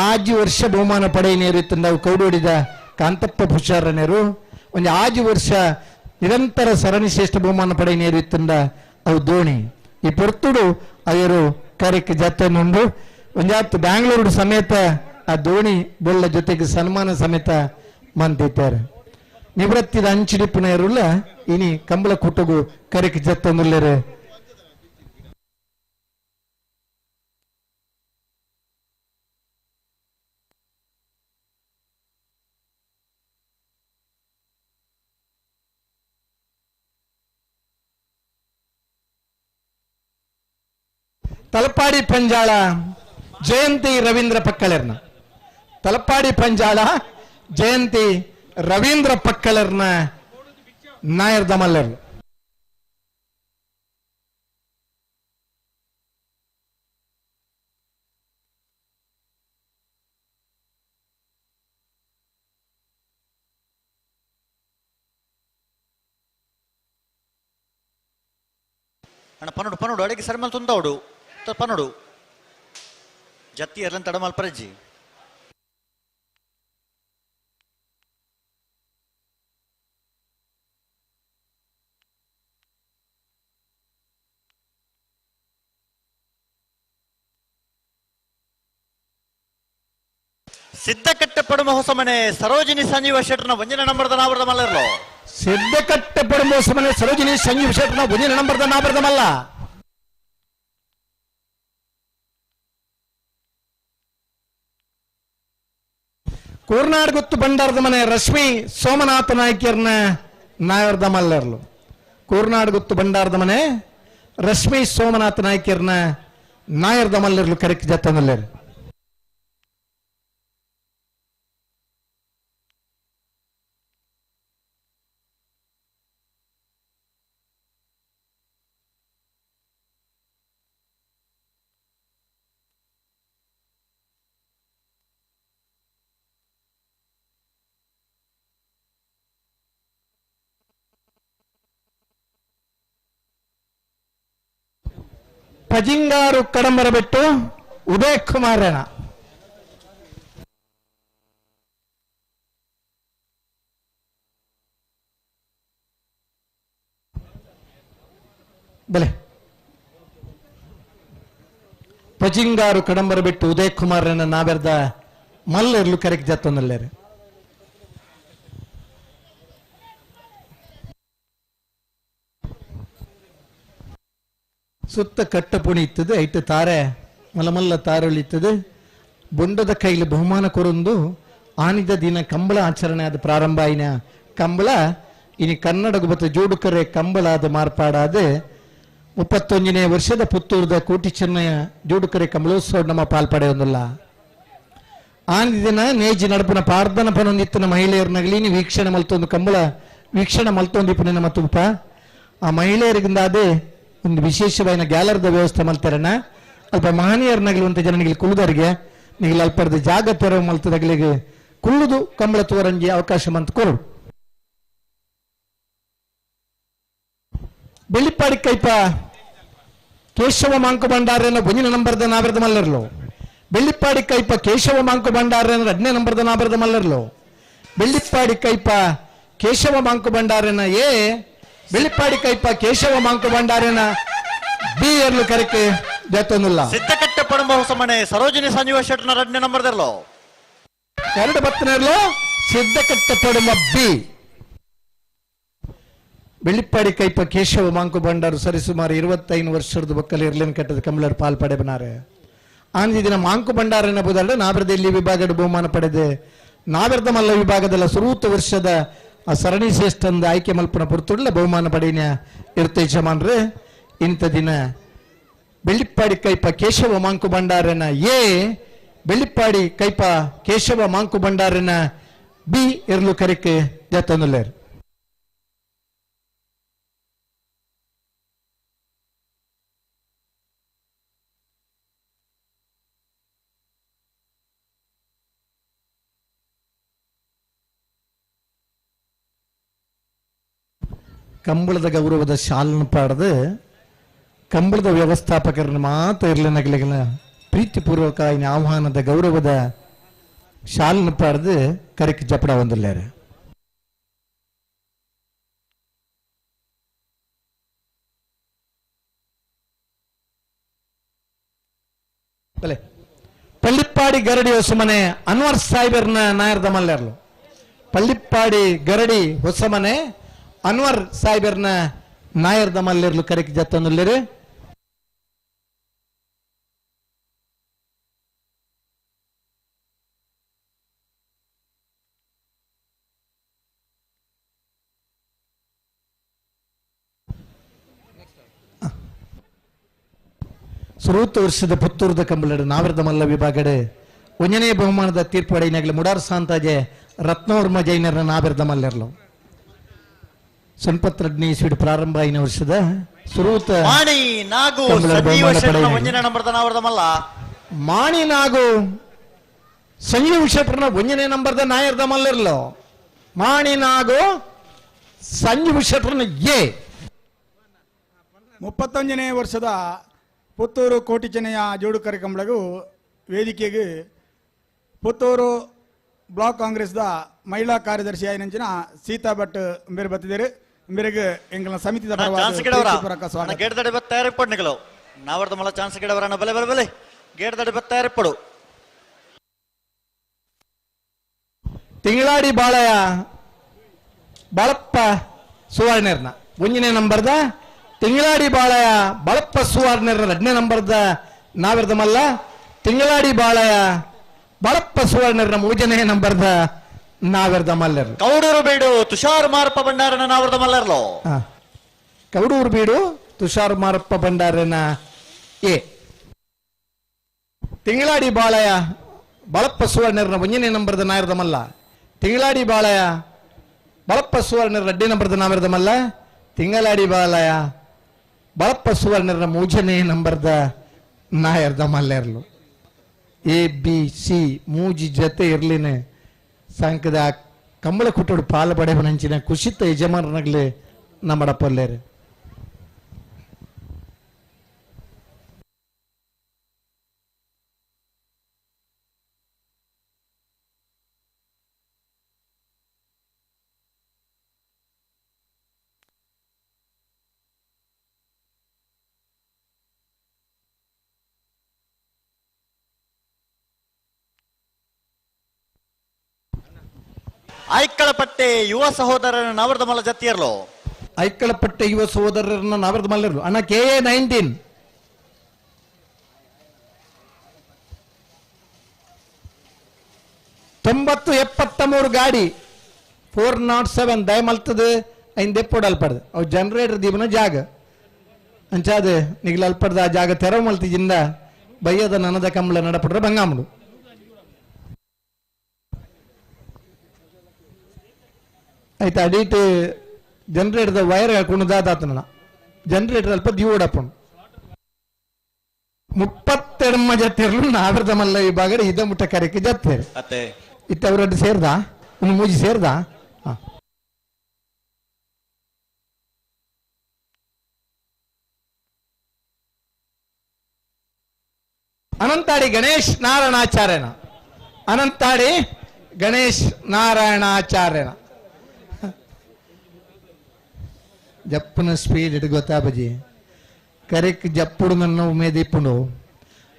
ಆಜು ವರ್ಷ ಬಹುಮಾನ ಪಡೆಯನೇರು ಇತ್ತಂದ ಅವು ಕೌಡೋಡಿದ ಕಾಂತಪ್ಪ ಪುಷಾರನೇರು ಒಂದು ಆಜು ವರ್ಷ ನಿರಂತರ ಸರಣಿ ಶ್ರೇಷ್ಠ ಬಹುಮಾನ ಪಡೆಯನೇರು ಇತ್ತಂದ ಅವು ದೋಣಿ. ಈ ಪುರ್ತುಡು ಅವರು ಕರೆಕ್ ಜಾತವನುಂಡು. ಒಂಜಾತು ಬ್ಯಾಂಗ್ಳೂರು ಸಮೇತ ಆ ದೋಣಿ ಬೊಳ್ಳ ಜೊತೆಗೆ ಸನ್ಮಾನ ಸಮೇತ ಮಂತಿದ್ದಾರೆ. ನಿವೃತ್ತಿದ ಅಂಚಿಡಿಪಿನ ಇರುಲ್ಲ ಇನಿ ಕಂಬಳ ಕೂಟಗೂ ಕರೆಕ್ ಜತ್ತೊಂದುಲ್ಲೇರೆ. ತಲಪಾಡಿ ಪಂಜಾಳ ಜಯಂತಿ ರವೀಂದ್ರ ಪಕ್ಕಳರ್ನ. ತಲಪಾಡಿ ಪಂಜಾಳ ಜಯಂತಿ ರವೀಂದ್ರ ಪಕ್ಕಳರ್ನ ನಾಯರ್ದ ಮಲ್ಲರ್. ಅಣ್ಣ ಪನ್ನೋಡು ಪನ್ನೋಡು ಅಡಿಗೆ ಸರಿಮಲ್ ತುಂದವಡು ಪನ್ನೋಡು ಜತ್ತಿ ಎಲ್ಲ ತಡ ಮಲ್ಪರಜ್ಜಿ. ಸಿದ್ಧಕಟ್ಟಪಡುಮ ಹೊಸಮನೆ ಸರೋಜಿನಿ ಸಂಜೀವ ಶೆಟ್ಟರ್ನ ಒಂಜನ ನಂಬರ್ದ ನಾಬರ್ದ ಮಲ್ಲರ್ಲೋ. ಸಿದ್ಧಕಟ್ಟಪಡುಮ ಹೊಸಮನೆ ಸರೋಜಿನಿ ಸಂಜೀವ ಶೆಟ್ಟರ್ನ ಒಂಜನ ನಂಬರ್ದ ನಾಬರ್ದ ಮಲ್ಲ. ಕೂರ್ನಾಡ್ ಗೊತ್ತು ಬಂಡಾರದ ಮನೆ ರಶ್ಮಿ ಸೋಮನಾಥ ನಾಯ್ಕರ್ನ ನಾಯರ್ದ ಮಲ್ಲರ್ಲು. ಕೂರ್ನಾಡ್ ಗೊತ್ತು ಬಂಡಾರದ ಮನೆ ರಶ್ಮಿ ಸೋಮನಾಥ ನಾಯ್ಕರ್ನ ನಾಯರ್ದ ಮಲ್ಲರ್ಲು ಕರೆಕ್ಟ್ ಜತ್ತನಲ್ಲರು. ಪಜಿಂಗಾರು ಕಡಂಬರ ಬಿಟ್ಟು ಉದಯ್ ಕುಮಾರಣ. ಬಲೆ ಪಜಿಂಗಾರು ಕಡಂಬರ ಬಿಟ್ಟು ಉದಯ್ ಕುಮಾರನ ನಾವೆರ್ದ ಮಲ್ಲರ್ಲು ಕರೆಕ್ಟ್ ಜತ್ತೊಂದಲ್ಲೇರು. ಸುತ್ತ ಕಟ್ಟಪುಣಿ ಇತ್ತದು ಐಟ್ ತಾರೆ ಮಲಮಲ್ಲ ತಾರಳಿತ್ತದು ಬೊಂಡದ ಕೈಲಿ ಬಹುಮಾನ ಕೊರೊಂದು ಆನಿದ ದಿನ ಕಂಬಳ ಆಚರಣೆ ಆದ ಪ್ರಾರಂಭ ಆಯ್ನ ಕಂಬಳ ಇನಿ ಕನ್ನಡ ಬತ್ತ ಜೋಡುಕರೆ ಕಂಬಳ ಆದ ಮಾರ್ಪಾಡಾದ 31ನೇ ವರ್ಷದ ಪುತ್ತೂರದ ಕೋಟಿ ಚೆನ್ನಯ ಜೋಡುಕರೆ ಕಂಬಳೋತ್ಸವ ನಮ್ಮ ಪಾಲ್ಪಡೆಯೊಂದಲ್ಲ. ಆನಿದ ದಿನ ನೇಜಿ ನಡಪನ ಪಾರ್ಧನ ಪನೊಂದಿತ್ತನ ಮಹಿಳೆಯರ ನಗಲಿನಿ ವೀಕ್ಷಣೆ ಮಲ್ತೊಂದು ಕಂಬಳ ವೀಕ್ಷಣೆ ಮಲ್ತೊಂದಿಪ್ಪನ ನಮ್ಮ ತುಪ್ಪ ಆ ಮಹಿಳೆಯರಿಗಿಂದಾದೆ ಒಂದು ವಿಶೇಷವಾದ ಗ್ಯಾಲರ್ದ ವ್ಯವಸ್ಥೆ ಮಲ್ತಾರಣ ಅಲ್ಪ ಮಹನೀಯರ ನಗಲುವಂತ ಜನನಿಗೆ ಕುಲದರಿಗೆ ನಿಗಲ ಅಲ್ಪರ್ದ ಜಾಗ ತೆರವು ಮಲ್ತದಗಳಿಗೆ ಕುಳ್ಳುದು ಕಂಬಳ ತೋರಂಜಿ ಅವಕಾಶ ಮಂತ್ ಕೊರು ಬೆಳ್ಳಿಪ್ಪಾಡಿ ಕೈಪ ಕೇಶವ ಮಾಂಕು ಭಂಡಾರನ ಒಂಜಿನ ನಂಬರ್ದ ನಾಬರದ ಮಲ್ಲರ್ಲು ಬೆಳ್ಳಿಪ್ಪಾಡಿ ಕೈಪ ಕೇಶವ ಮಾಂಕು ಭಂಡಾರನ 2ನೇ ನಂಬರ್ದ ನಾಬರದ ಮಲ್ಲರ್ಲು ಬೆಳ್ಳಿಪ್ಪಾಡಿ ಕೈಪ ಕೇಶವ ಮಾಂಕು ಭಂಡಾರನ ಎ ಬೆಳ್ಳಿಪ್ಪಾಡಿ ಕೈಪ ಕೇಶವ ಮಾಂಕು ಭಂಡಾರನ ಬಿ ಎರ್ಲು ಕರೆಕೆ ಜತೊಂದಿಲ್ಲ ಸಿದ್ದಕಟ್ಟ ಪಡಂಬ ಹೊಸಮನೆ ಸರೋಜಿನಿ ಸಂಜೀವ ಶೆಟ್ಟನ 2ನೇ ನಂಬರ್ದರ್ಲು 2 ಬತ್ತನೇರ್ಲು ಸಿದ್ದಕಟ್ಟ ಪಡಂಬ ಬಿ ಬೆಳ್ಳಿಪ್ಪಾಡಿ ಕೈಪ ಕೇಶವ ಮಾಂಕು ಭಂಡಾರು ಸರಿಸುಮಾರು 25 ವರ್ಷದ ಬಕ್ಕಲ್ಲಿ ಇರ್ಲೇನು ಕಟ್ಟದ ಕಂಬಳರು ಪಾಲ್ಪಡೆ ಬನಾರೆ ಆಂದಿ ದಿನ ಮಾಂಕು ಭಂಡಾರನ ಬದಲು ನಾಬರದಲ್ಲಿ ವಿಭಾಗದ ಬಹುಮಾನ ಪಡೆದೆ ನಾಬರದ ಮಲ್ಲ ವಿಭಾಗದಲ್ಲ ಸುರೂತ ವರ್ಷದ ಆ ಸರಣಿ ಶ್ರೇಷ್ಠಂದ ಆಯ್ಕೆ ಮಲ್ಪನ ಪುರ್ತುಡ್ಲ ಬಹುಮಾನ ಪಡೆಯ ಇರುತ್ತೆ ಯಜಮಾನ್ರೆ ಇಂಥ ದಿನ ಬೆಳ್ಳಿಪ್ಪಾಡಿ ಕೈಪ ಕೇಶವ ಮಾಂಕು ಭಂಡಾರನ ಎ ಬೆಳ್ಳಿಪ್ಪಾಡಿ ಕೈಪ ಕೇಶವ ಮಾಂಕು ಭಂಡಾರನ ಬಿ ಇರ್ಲು ಕರೆಕೆ ಜತನುಲ್ಲೇರು ಕಂಬಳದ ಗೌರವದ ಶಾಲನ್ನು ಪಾಡದು ಕಂಬಳದ ವ್ಯವಸ್ಥಾಪಕರನ್ನು ಮಾತ್ರ ಇರ್ಲಿನಗಲಿಗಳ ಪ್ರೀತಿಪೂರ್ವಕ ಆಹ್ವಾನದ ಗೌರವದ ಶಾಲನ್ನು ಪಾಡದು ಕರೆಕ್ ಜಪಡ ಒಂದಿಲ್ಲಾರೆ ಪಳ್ಳಿಪ್ಪಾಡಿ ಗರಡಿ ಹೊಸಮನೆ ಅನ್ವರ್ ಸಾಹೇಬರ್ನ ನಾಯರ್ದ ಮಲ್ಲಾರ್ಲು ಪಳ್ಳಿಪ್ಪಾಡಿ ಗರಡಿ ಹೊಸಮನೆ ಅನ್ವರ್ ಸಾಹೇಬರ್ನ ನಾಯರ್ದ ಮಲ್ಲಿರ್ಲು ಕರೆಕ್ ಜತ್ತೊಂದಿಲ್ಲರಿ ಸುರೂತ ವರ್ಷದ ಪುತ್ತೂರದ ಕಂಬಳಡು ನಾವರದ ಮಲ್ಲ ವಿಭಾಗಡೆ 1ನೇ ಬಹುಮಾನದ ತೀರ್ಪು ಪಡೆಯಿನಾಗಲಿ ಮುಡಾರ್ ಸಾಂತಾಜೆ ರತ್ನವರ್ಮ ಜೈನರ ನಾಬರದ ಮಲ್ಲರ್ಲು ಸಂಪತ್ರಜ್ಞ ಇಸ್ವಿಡ್ ಪ್ರಾರಂಭ ಆಯ್ನ ವರ್ಷದ ಸುರೂತ ಮಾಣಿ ನಾಗು ಸಂಜೀವ ಶೆಟ್ಟನ 1ನೇ ನಂಬರ್ದ ನಾವರದ ಮಲ್ಲ ಮಾಣಿ ನಾಗು ಸಂಜೀವ ಶೆಟ್ಟನ 1ನೇ ನಂಬರ್ದ ನಾಯರ್ದ ಮಲ್ಲರ್ಲು ಮಾಣಿ ನಾಗು ಸಂಜೀವ ಶೆಟ್ಟನ ಎ 31ನೇ ವರ್ಷದ ಪುತ್ತೂರು ಕೋಟಿ ಚೆನ್ನಯ್ಯ ಜೋಡುಕರೆ ಕಂಬಳಗು ವೇದಿಕೆಗೆ ಪುತ್ತೂರು ಬ್ಲಾಕ್ ಕಾಂಗ್ರೆಸ್ದ ಮಹಿಳಾ ಕಾರ್ಯದರ್ಶಿ ಆಯ್ನಂಚಿನ ಸೀತಾ ಭಟ್ ಬೇರೆ ಬತ್ತಿದ್ದಾರೆ ಮೇರೆಗೆ ಎಂಗಳ ಸಮಿತಿದ ಗೇಟ್ ದಡೆ ಬತ್ತಾಯರೆಪ್ಪಡು ನಿಗಲು ನಾವರ್ದ ಮಲ್ಲ ಚಾನ್ಸ್ ಗಿಡವರನ್ನ ಬಲೆ ಬಲೆ ಬಲೆ ಗೇಟ್ ದಡೆ ಬತ್ತಾಯರೆಪ್ಪಡು ತಿಂಗಳಾಡಿ ಬಾಳಯ ಬಾಳಪ್ಪ ಸುವರ್ಣರ್ನ 1ನೇ ನಂಬರ್ದ ತಿಂಗಳಾಡಿ ಬಾಳಯ ಬಾಳಪ್ಪ ಸುವರ್ಣರ 2ನೇ ನಂಬರ್ದ ನಾವರ್ದ ಮಲ್ಲ ತಿಂಗಳಾಡಿ ಬಾಳಯ ಬಾಳಪ್ಪ ಸುವರ್ಣರ 3ನೇ ನಂಬರ್ದ ನಾವರ್ದ ಮಲ್ಲರ್ ಕೌಡೂರು ಬೀಡು ತುಷಾರ್ ಮಾರಪ್ಪ ಭಂಡಾರನ ನಾವರ್ದ ಮಲ್ಲರ್ಲು ಕೌಡೂರು ಬೀಡು ತುಷಾರ್ ಮಾರಪ್ಪ ಭಂಡಾರನ ಎ ತಿಂಗಳಾಡಿ ಬಾಳಯ ಬಾಳಪ್ಪ ಸುವರ್ಣರ 1ನೇ ನಂಬರ್ದ ನಾಯರ್ದ ಮಲ್ಲ ತಿಂಗಳಾಡಿ ಬಾಳಯ ಬಾಳಪ್ಪ ಸುವರ್ಣರ 2ನೇ ನಂಬರ್ದ ನಾವರ್ದ ಮಲ್ಲ ತಿಂಗಳಾಡಿ ಬಾಳಯ ಬಾಳಪ್ಪ ಸುವರ್ಣರ 3ನೇ ನಂಬರ್ದ ನಾಯರ್ದ ಮಲ್ಲರ್ಲು ಎ ಬಿ ಸಿ ಮೂಜಿ ಜೊತೆ ಇರ್ಲಿನೆ ಸಾಯಂಕದ ಕಂಬಳ ಕುಟ್ಟೋಡು ಪಾಲು ಪಡೆ ನಂಚಿನ ಕುಶಿತ ಯಜಮಾನನಾಗ್ಲಿ ನಮ್ಮಡ ಪಲ್ಲೇರು ಐಕ್ಕಳಪಟ್ಟೆ ಯುವ ಸಹೋದರನ ನಾವರ್ದ ಮಲ್ಲ ಜತ್ತಿಯರ್ಲು ಐಕ್ಕಳಪಟ್ಟೆ ಯುವ ಸಹೋದರರನ್ನ ನಾವರ್ದ ಮಲ್ಲರ್ಲು ಅಣ್ಣ KA 19 9073 ಗಾಡಿ 407 ದಯಮಲ್ತದ ಐನ್ ದೆಪ್ಪೊಡಲ್ಪಡ್ದು ಅವು ಜನರೇಟರ್ ದೀಪನ ಜಾಗ ಅಂಚಾದ ನಿಗ್ಲ ಅಲ್ಪಡ್ದ ಆ ಜಾಗ ತೆರವು ಮಲ್ತಿಜಿಂದ ಬಯ್ಯದ ನನದ ಕಂಬಳ ನಡಪಡ್ರೆ ಬಂಗಾಮಡು ಆಯ್ತು ಅಡೀಟ್ ಜನರೇಟರ್ ವೈರ್ ಹಾಕೊಂಡು ದಾತಾತನ ಜನರೇಟರ್ ಅಲ್ಪ ದಿವೋಡಪ್ಪಣ 32 ಜತ್ತಿರ್ಲು ನಾವರ್ದ ಮಲ್ಲ ವಿಭಾಗ ಇದ ಮುಟ್ಟ ಕರೆಕ್ಕೆ ಜತ್ತೇರು ಇತ್ತ ಅವರದ್ದು ಸೇರ್ದಾ ಒಂದು ಮೂಜಿ ಸೇರ್ದಾ ಅನಂತಾಡಿ ಗಣೇಶ್ ನಾರಾಯಣಾಚಾರ್ಯನ ಅನಂತಾಡಿ ಗಣೇಶ್ ನಾರಾಯಣಾಚಾರ್ಯನ ಜಪ್ಪನ ಸ್ಪೀಡ್ ಇಡ್ ಗೊತ್ತಾ ಬಜಿ ಕರೆಕ್ ಜಪ್ಪುಡು ನನ್ನ ಉಮೇದಿಪ್ಪುಂಡು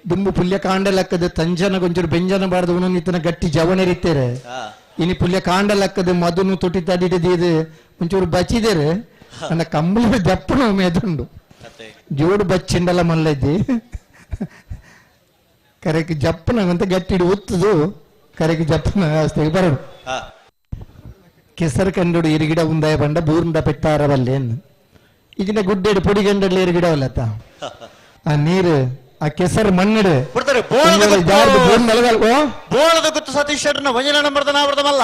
ದುಂಬು ಪುಲ್ಯ ಕಾಂಡ ಲೆಕ್ಕದ ತಂಜನ ಗೊಂಚೂರು ಬೆಂಜನ ಬಾಡ್ದು ಉಣ ಇತ್ತನ ಗಟ್ಟಿ ಜವಣರಿತ್ತೇರೆ ಇನಿ ಪುಲ್ಯ ಕಾಂಡ ಲೆಕ್ಕದ ಮಧುನು ತೊಟಿ ತಡಿದು ಒಂಚೂರು ಬಚ್ಚಿದೇರೆ ನನ್ನ ಕಂಬಳ ಜಪ್ಪನ ಉಮೇದುಂಡು ಜೋಡು ಬಚ್ಚಿಂಡಲ್ಲ ಮಲ್ಲೈತಿ ಕರೆಕ್ ಜಪ್ಪನಂತ ಗಟ್ಟಿಡು ಒತ್ತದು ಕರೆಕ್ ಜಪ್ಪನ ಅವಸ್ಥೆಗೆ ಬರಡು ಕೆಸರು ಕಂಡು ಇರಿಗಿಡ ಉಂದಾಯ ಬಂಡ ಬೂರ್ಂಡ ಪೆಟ್ಟಾರ ಬಲ್ಲೇನು ಈಗಿನ ಗುಡ್ಡೆಡು ಪುಡಿ ಗಂಡಲ್ಲಿ ಇರಿಗಿಡವಲ್ಲತ್ತ ಆ ನೀರು ಆ ಕೆಸರು ಮಣ್ಣಿಡು ಬೋಳದ ಗುತ್ತು ಸತೀಶ್ ಶೆಟ್ಟರ್ನ ವಂಜನ ನಂಬರ್ದ ನಾವರ್ದಮಲ್ಲ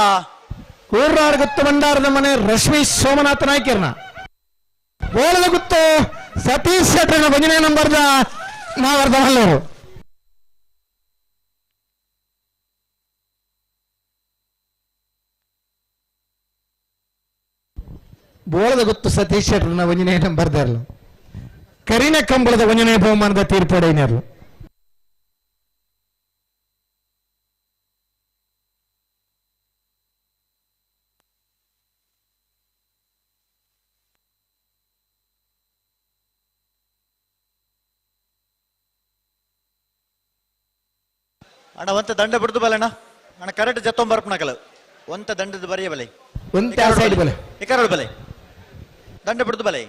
ಕೂರ್ನಾಡ್ ಗುತ್ತು ಭಂಡಾರದ ಮನೆ ರಶ್ಮಿ ಸೋಮನಾಥ ನಾಯ್ಕರ್ನ ಬೋಳದ ಗುತ್ತು ಸತೀಶ್ ಶೆಟ್ಟರ್ನ ವಂಜನೆ ನಂಬರ್ದ ನಾವರ್ದಮಲ್ಲವರು ಬೋಳದ ಗುತ್ತು ಸತೀಶ್ ಶೆಟ್ಟರ್ನ ವಂಜನೆ ನಂಬರ್ದಾರಲು ಕರಿನ ಕಂಬಳದ ವಂಜನೆ ಬಹುಮಾನದ ತೀರ್ಪಡೆಯಿನರು ಅಣ್ಣ ಒಂತ ದಂಡ ಬಿಡ್ದು ಬಲೆ ಅಣ್ಣ ಕರೆಕ್ಟ್ ಜತ್ತೊಂಬರ್ಪಣಕಲ್ ಒಂತ ದಂಡದ ಬರೆಯ ಬಲೆ ಒಂತ ಸೈಡ್ ಬಲೆ ಇಕರಡು ಬಲೆ ದಂಡ ಬಿಡ್ದು ಬಲೆ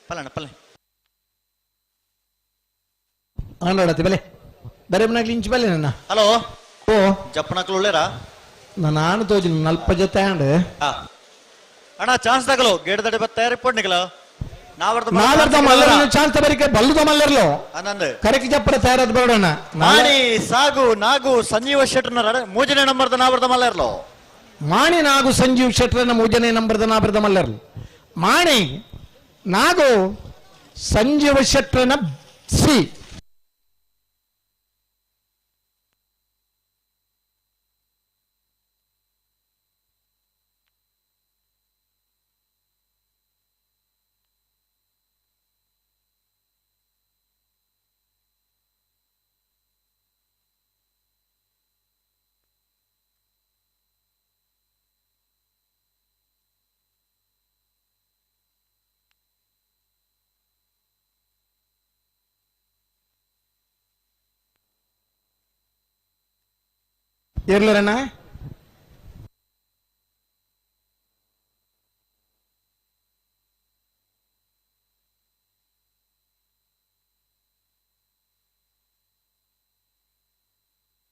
ಪಲ್ಲಣ್ಣ ಪಲ್ಲೆ ಆಂಡೋಡತಿ ಬಲೆ ಬರೆ ಮನಾಗ್ಲಿ ಇಂಚು ಬಲೆ ನನ್ನ ಹಲೋ ಓ ಜಪ್ಪಣಕ್ಲು ಉಳ್ಳೇರಾ ನಾನು ತೋಜಿನ ನಲ್ಪ ಜೊತೆ ಆಂಡ್ ಅಣ್ಣ ಚಾನ್ಸ್ ತಗಲು ಗೇಡ್ ದಡೆ ಬತ್ತ ತಯಾರಿಪಡ್ ನಿಗಲ ನಾವರ್ದ ಮಲ್ಲರನ್ನು ಚಾನ್ಸ್ ಬರಿಕೆ ಬಲ್ಲುದ ಮಲ್ಲರ್ಲು ಆನಂದ್ ಕರೆಕ್ಟ್ ಜಪ್ಪಡ ತಯಾರಾದ ಬರೋಣ ಮಾಣಿ ಸಾಗು ನಾಗು ಸಂಜೀವ ಶೆಟ್ಟರ್ನ ಮೂಜನೆ ನಂಬರ್ದ ನಾವರ್ದ ಮಲ್ಲರ್ಲು ಮಾಣಿ ನಾಗು ಸಂಜೀವ್ ಶೆಟ್ಟರ್ನ ಮೂಜನೆ ನಂಬರ್ದ ನಾವರ್ದ ಮಲ್ಲರ್ಲು ಮಾಣಿ ನಾಗು ಸಂಜೀವ ಶೆಟ್ಟರ್ನ ಸಿ ಇರ್ಲರಣ್ಣ